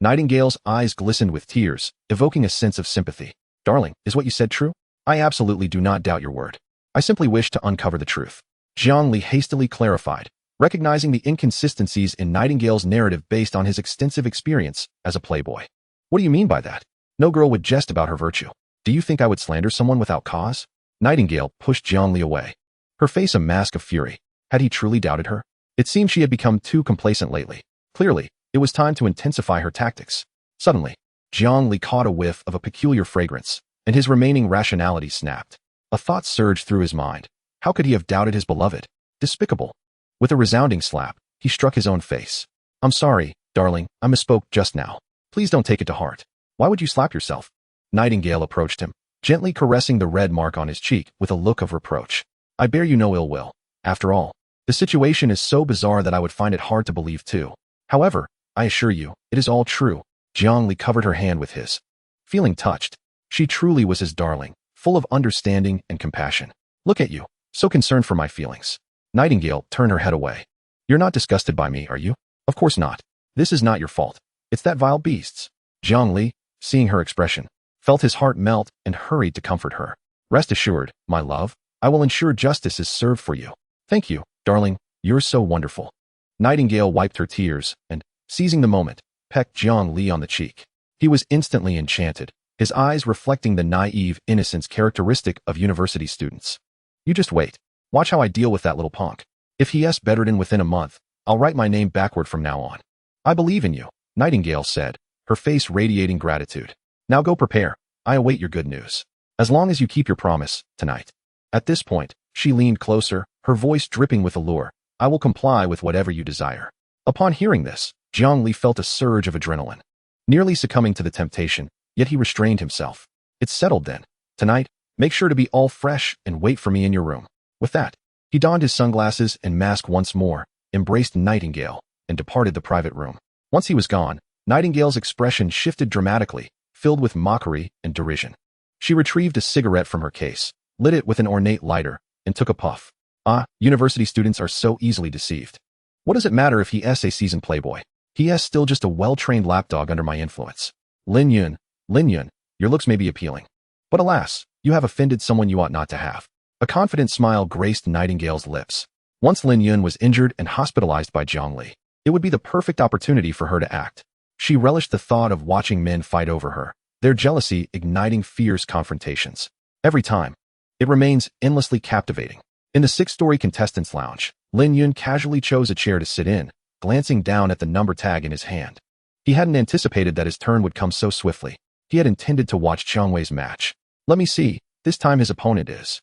Nightingale's eyes glistened with tears, evoking a sense of sympathy. Darling, is what you said true? I absolutely do not doubt your word. I simply wish to uncover the truth. Jiang Li hastily clarified, recognizing the inconsistencies in Nightingale's narrative based on his extensive experience as a playboy. What do you mean by that? No girl would jest about her virtue. Do you think I would slander someone without cause? Nightingale pushed Jiang Li away, her face a mask of fury. Had he truly doubted her? It seemed she had become too complacent lately. Clearly, it was time to intensify her tactics. Suddenly, Jiang Li caught a whiff of a peculiar fragrance, and his remaining rationality snapped. A thought surged through his mind. How could he have doubted his beloved? Despicable. With a resounding slap, he struck his own face. I'm sorry, darling, I misspoke just now. Please don't take it to heart. Why would you slap yourself? Nightingale approached him, gently caressing the red mark on his cheek with a look of reproach. I bear you no ill will. After all, the situation is so bizarre that I would find it hard to believe too. However, I assure you, it is all true. Jiang Li covered her hand with his. Feeling touched, she truly was his darling, full of understanding and compassion. Look at you, so concerned for my feelings. Nightingale turned her head away. You're not disgusted by me, are you? Of course not. This is not your fault. It's that vile beast's. Jiang Li, seeing her expression, felt his heart melt and hurried to comfort her. Rest assured, my love, I will ensure justice is served for you. Thank you, darling, you're so wonderful. Nightingale wiped her tears and, seizing the moment, pecked Jiang Li on the cheek. He was instantly enchanted, his eyes reflecting the naive innocence characteristic of university students. You just wait. Watch how I deal with that little punk. If he's bettered within a month, I'll write my name backward from now on. I believe in you, Nightingale said, her face radiating gratitude. Now go prepare. I await your good news. As long as you keep your promise, tonight. At this point, she leaned closer, her voice dripping with allure. I will comply with whatever you desire. Upon hearing this, Jiang Li felt a surge of adrenaline. Nearly succumbing to the temptation, yet he restrained himself. It's settled then. Tonight, make sure to be all fresh and wait for me in your room. With that, he donned his sunglasses and mask once more, embraced Nightingale, and departed the private room. Once he was gone, Nightingale's expression shifted dramatically, filled with mockery and derision. She retrieved a cigarette from her case, lit it with an ornate lighter, and took a puff. Ah, university students are so easily deceived. What does it matter if he's a seasoned playboy? He's still just a well-trained lapdog under my influence. Lin Yun, your looks may be appealing. But alas, you have offended someone you ought not to have. A confident smile graced Nightingale's lips. Once Lin Yun was injured and hospitalized by Jiang Li, it would be the perfect opportunity for her to act. She relished the thought of watching men fight over her, their jealousy igniting fierce confrontations. Every time, it remains endlessly captivating. In the sixth-story contestants' lounge, Lin Yun casually chose a chair to sit in, glancing down at the number tag in his hand. He hadn't anticipated that his turn would come so swiftly. He had intended to watch Chang Wei's match. Let me see, this time his opponent is.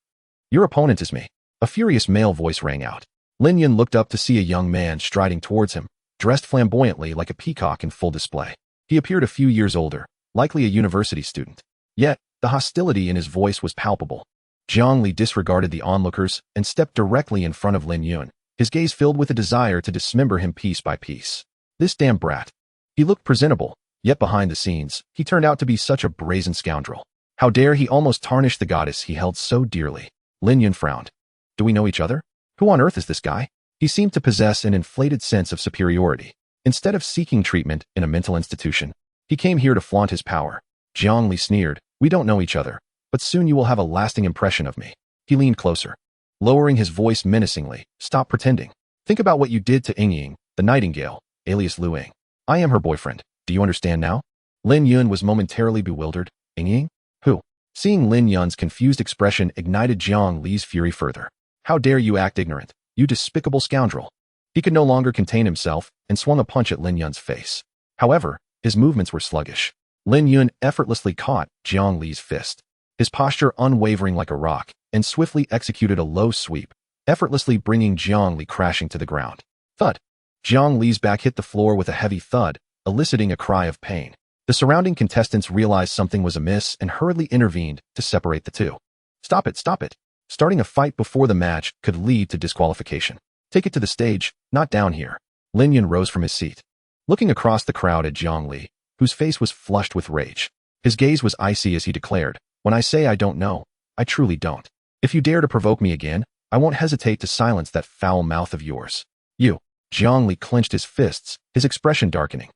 Your opponent is me. A furious male voice rang out. Lin Yun looked up to see a young man striding towards him, dressed flamboyantly like a peacock in full display. He appeared a few years older, likely a university student. Yet, the hostility in his voice was palpable. Jiang Li disregarded the onlookers and stepped directly in front of Lin Yun, his gaze filled with a desire to dismember him piece by piece. This damn brat. He looked presentable, yet behind the scenes, he turned out to be such a brazen scoundrel. How dare he almost tarnish the goddess he held so dearly? Lin Yun frowned. Do we know each other? Who on earth is this guy? He seemed to possess an inflated sense of superiority. Instead of seeking treatment in a mental institution, he came here to flaunt his power. Jiang Li sneered. We don't know each other, but soon you will have a lasting impression of me. He leaned closer, lowering his voice menacingly. Stop pretending. Think about what you did to Ying, the Nightingale, alias Lu Ying. I am her boyfriend. Do you understand now? Lin Yun was momentarily bewildered. Ying? Who? Seeing Lin Yun's confused expression ignited Jiang Li's fury further. How dare you act ignorant, you despicable scoundrel. He could no longer contain himself and swung a punch at Lin Yun's face. However, his movements were sluggish. Lin Yun effortlessly caught Jiang Li's fist, his posture unwavering like a rock, and swiftly executed a low sweep, effortlessly bringing Jiang Li crashing to the ground. Thud. Jiang Li's back hit the floor with a heavy thud, eliciting a cry of pain. The surrounding contestants realized something was amiss and hurriedly intervened to separate the two. Stop it, stop it. Starting a fight before the match could lead to disqualification. Take it to the stage, not down here. Lin Yun rose from his seat, looking across the crowd at Jiang Li, whose face was flushed with rage. His gaze was icy as he declared, "When I say I don't know, I truly don't. If you dare to provoke me again, I won't hesitate to silence that foul mouth of yours." You. Jiang Li clenched his fists, his expression darkening.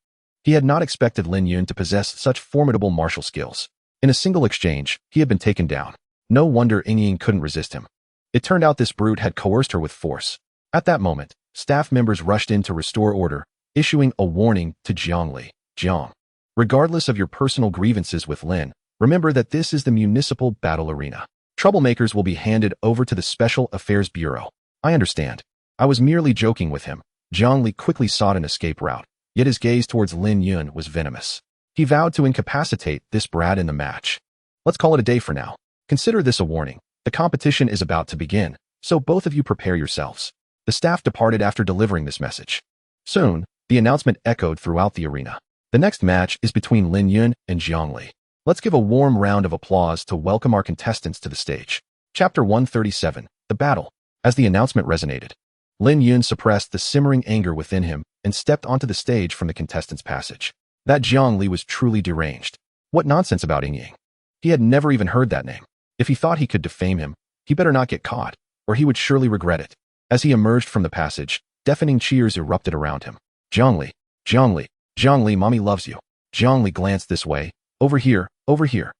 He had not expected Lin Yun to possess such formidable martial skills. In a single exchange, he had been taken down. No wonder Ying couldn't resist him. It turned out this brute had coerced her with force. At that moment, staff members rushed in to restore order, issuing a warning to Jiang Li. Jiang, regardless of your personal grievances with Lin, remember that this is the municipal battle arena. Troublemakers will be handed over to the Special Affairs Bureau. I understand. I was merely joking with him. Jiang Li quickly sought an escape route, yet his gaze towards Lin Yun was venomous. He vowed to incapacitate this brat in the match. Let's call it a day for now. Consider this a warning. The competition is about to begin, so both of you prepare yourselves. The staff departed after delivering this message. Soon, the announcement echoed throughout the arena. The next match is between Lin Yun and Jiang Li. Let's give a warm round of applause to welcome our contestants to the stage. Chapter 137, The Battle. As the announcement resonated, Lin Yun suppressed the simmering anger within him and stepped onto the stage from the contestants' passage. That Jiang Li was truly deranged. What nonsense about Ying? He had never even heard that name. If he thought he could defame him, he better not get caught, or he would surely regret it. As he emerged from the passage, deafening cheers erupted around him. Jiang Li, Jiang Li, Jiang Li, mommy loves you. Jiang Li glanced this way. Over here, over here.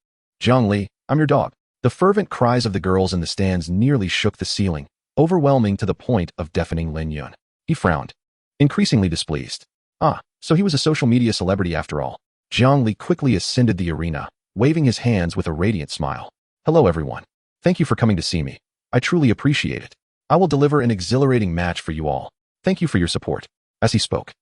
Jiang Li, I'm your dog. The fervent cries of the girls in the stands nearly shook the ceiling, overwhelming to the point of deafening Lin Yun. He frowned, increasingly displeased. Ah, so he was a social media celebrity after all. Jiang Li quickly ascended the arena, waving his hands with a radiant smile. Hello everyone. Thank you for coming to see me. I truly appreciate it. I will deliver an exhilarating match for you all. Thank you for your support. As he spoke,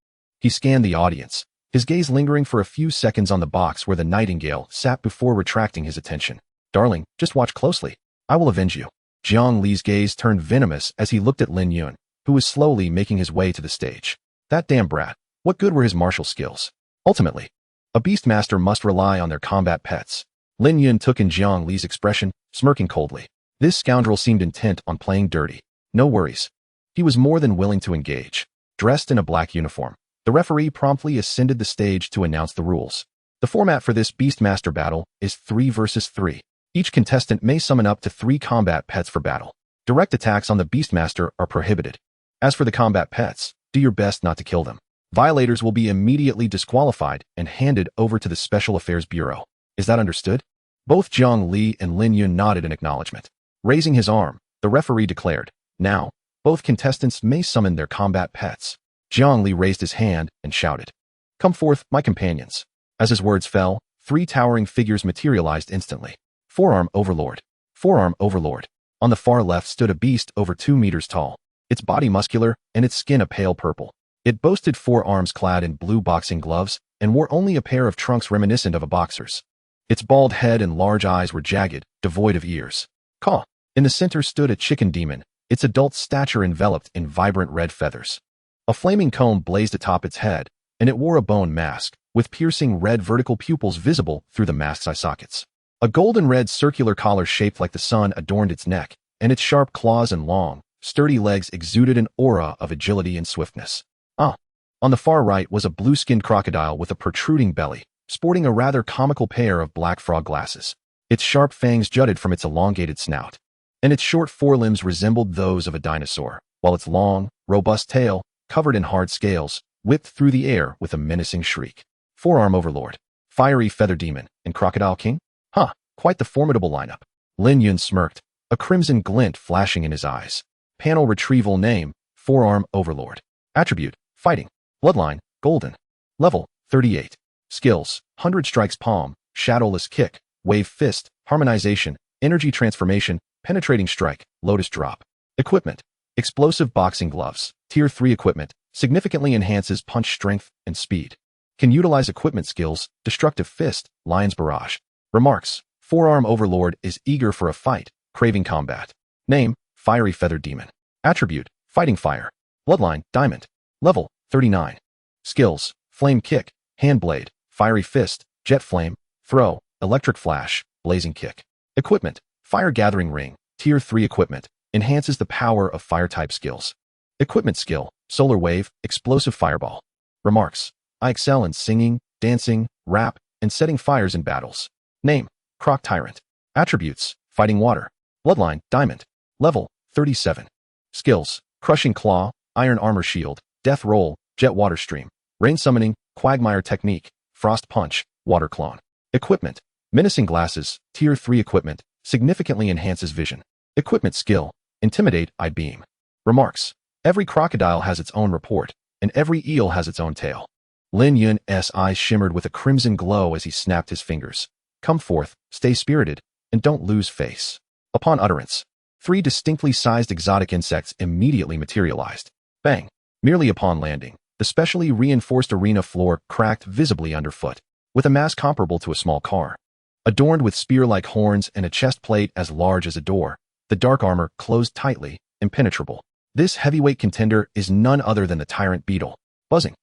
he scanned the audience, his gaze lingering for a few seconds on the box where the nightingale sat before retracting his attention. Darling, just watch closely. I will avenge you. Jiang Li's gaze turned venomous as he looked at Lin Yun, who was slowly making his way to the stage. That damn brat. What good were his martial skills? Ultimately, a beastmaster must rely on their combat pets. Lin Yun took in Jiang Li's expression, smirking coldly. This scoundrel seemed intent on playing dirty. No worries. He was more than willing to engage. Dressed in a black uniform, the referee promptly ascended the stage to announce the rules. The format for this Beastmaster battle is 3 versus 3. Each contestant may summon up to 3 combat pets for battle. Direct attacks on the Beastmaster are prohibited. As for the combat pets, do your best not to kill them. Violators will be immediately disqualified and handed over to the Special Affairs Bureau. Is that understood? Both Jiang Li and Lin Yun nodded in acknowledgement. Raising his arm, the referee declared, "Now, both contestants may summon their combat pets." Jiang Li raised his hand and shouted, "Come forth, my companions." As his words fell, 3 towering figures materialized instantly. Forearm Overlord. Forearm Overlord. On the far left stood a beast over 2 meters tall, its body muscular and its skin a pale purple. It boasted 4 arms clad in blue boxing gloves and wore only a pair of trunks reminiscent of a boxer's. Its bald head and large eyes were jagged, devoid of ears. Caw. In the center stood a chicken demon, its adult stature enveloped in vibrant red feathers. A flaming comb blazed atop its head, and it wore a bone mask, with piercing red vertical pupils visible through the mask's eye sockets. A golden red circular collar shaped like the sun adorned its neck, and its sharp claws and long, sturdy legs exuded an aura of agility and swiftness. On the far right was a blue-skinned crocodile with a protruding belly, sporting a rather comical pair of black frog glasses. Its sharp fangs jutted from its elongated snout, and its short forelimbs resembled those of a dinosaur, while its long, robust tail, covered in hard scales, whipped through the air with a menacing shriek. Forearm Overlord, Fiery Feather Demon, and Crocodile King? Quite the formidable lineup. Lin Yun smirked, a crimson glint flashing in his eyes. Panel retrieval name, Forearm Overlord. Attribute, Fighting. Bloodline, Golden. Level, 38. Skills, 100 Strikes Palm, Shadowless Kick, Wave Fist, Harmonization, Energy Transformation, Penetrating Strike, Lotus Drop. Equipment, Explosive Boxing Gloves, Tier 3 equipment, significantly enhances punch strength and speed. Can utilize equipment skills, Destructive Fist, Lion's Barrage. Remarks, Forearm Overlord is eager for a fight, craving combat. Name, Fiery Feather Demon. Attribute, Fighting Fire. Bloodline, Diamond. Level 39. Skills: Flame Kick, Hand Blade, Fiery Fist, Jet Flame, Throw, Electric Flash, Blazing Kick. Equipment: Fire Gathering Ring, Tier 3 equipment, enhances the power of fire-type skills. Equipment skill: Solar Wave, Explosive Fireball. Remarks: I excel in singing, dancing, rap, and setting fires in battles. Name: Croc Tyrant. Attributes: Fighting Water. Bloodline: Diamond. Level 37. Skills: Crushing Claw, Iron Armor Shield, Death Roll, Jet Water Stream, Rain Summoning, Quagmire Technique, Frost Punch, Water Clone. Equipment: Menacing Glasses, Tier 3 equipment, significantly enhances vision. Equipment skill: Intimidate, Eye Beam. Remarks: Every crocodile has its own report, and every eel has its own tail. Lin Yun's eyes shimmered with a crimson glow as he snapped his fingers. Come forth, stay spirited, and don't lose face. Upon utterance, 3 distinctly sized exotic insects immediately materialized. Bang! Merely upon landing, the specially reinforced arena floor cracked visibly underfoot, with a mass comparable to a small car. Adorned with spear-like horns and a chest plate as large as a door, the dark armor closed tightly, impenetrable. This heavyweight contender is none other than the tyrant beetle. Buzzing.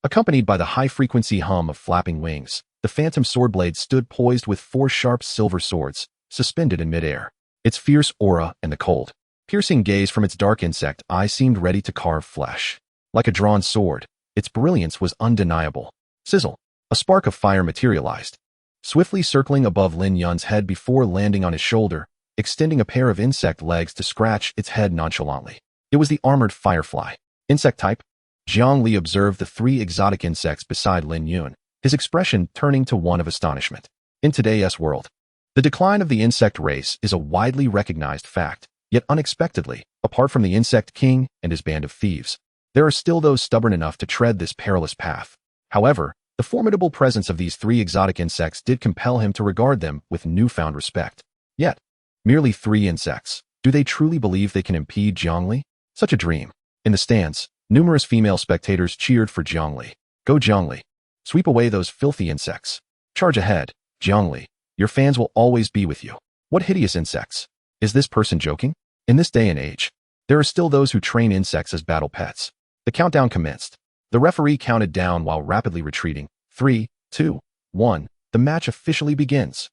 Accompanied by the high-frequency hum of flapping wings, the phantom swordblade stood poised with 4 sharp silver swords, suspended in midair. Its fierce aura and the cold, piercing gaze from its dark insect eye seemed ready to carve flesh. Like a drawn sword, its brilliance was undeniable. Sizzle. A spark of fire materialized, swiftly circling above Lin Yun's head before landing on his shoulder, extending a pair of insect legs to scratch its head nonchalantly. It was the armored firefly. Insect type? Jiang Li observed the 3 exotic insects beside Lin Yun, his expression turning to one of astonishment. In today's world, the decline of the insect race is a widely recognized fact, yet unexpectedly, apart from the insect king and his band of thieves, there are still those stubborn enough to tread this perilous path. However, the formidable presence of these 3 exotic insects did compel him to regard them with newfound respect. Yet, merely 3 insects. Do they truly believe they can impede Jiang Li? Such a dream. In the stands, numerous female spectators cheered for Jiang Li. Go Jiang Li. Sweep away those filthy insects. Charge ahead, Jiang Li. Your fans will always be with you. What hideous insects. Is this person joking? In this day and age, there are still those who train insects as battle pets. The countdown commenced. The referee counted down while rapidly retreating. 3, 2, 1. The match officially begins.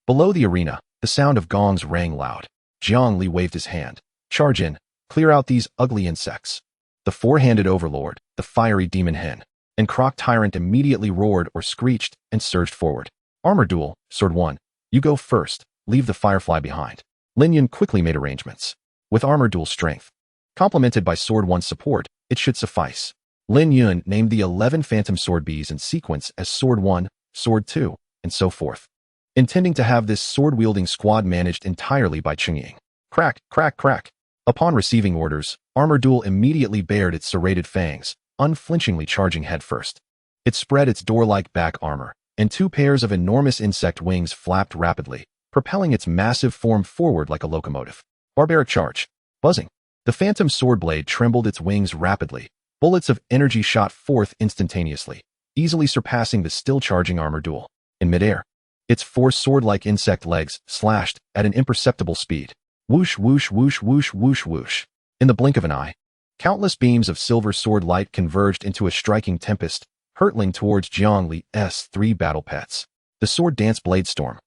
Below the arena, the sound of gongs rang loud. Jiang Li waved his hand. Charge in. Clear out these ugly insects. The 4-handed overlord, the fiery demon hen, and Croc Tyrant immediately roared or screeched and surged forward. Armor duel, Sword 1. You go first. Leave the firefly behind. Lin Yun quickly made arrangements. With armor duel strength, complemented by Sword 1 support, it should suffice. Lin Yun named the 11 phantom sword bees in sequence as Sword 1, Sword 2, and so forth, intending to have this sword-wielding squad managed entirely by Cheng. Crack, crack, crack. Upon receiving orders, Armor Duel immediately bared its serrated fangs, unflinchingly charging headfirst. It spread its door-like back armor, and 2 pairs of enormous insect wings flapped rapidly, propelling its massive form forward like a locomotive. Barbaric charge. Buzzing. The phantom sword blade trembled its wings rapidly. Bullets of energy shot forth instantaneously, easily surpassing the still-charging Armor Duel. In midair, its 4 sword-like insect legs slashed at an imperceptible speed. Whoosh, whoosh, whoosh, whoosh, whoosh, whoosh. In the blink of an eye, countless beams of silver sword light converged into a striking tempest, hurtling towards Jiang Li's 3 battle pets. The sword dance blade storm.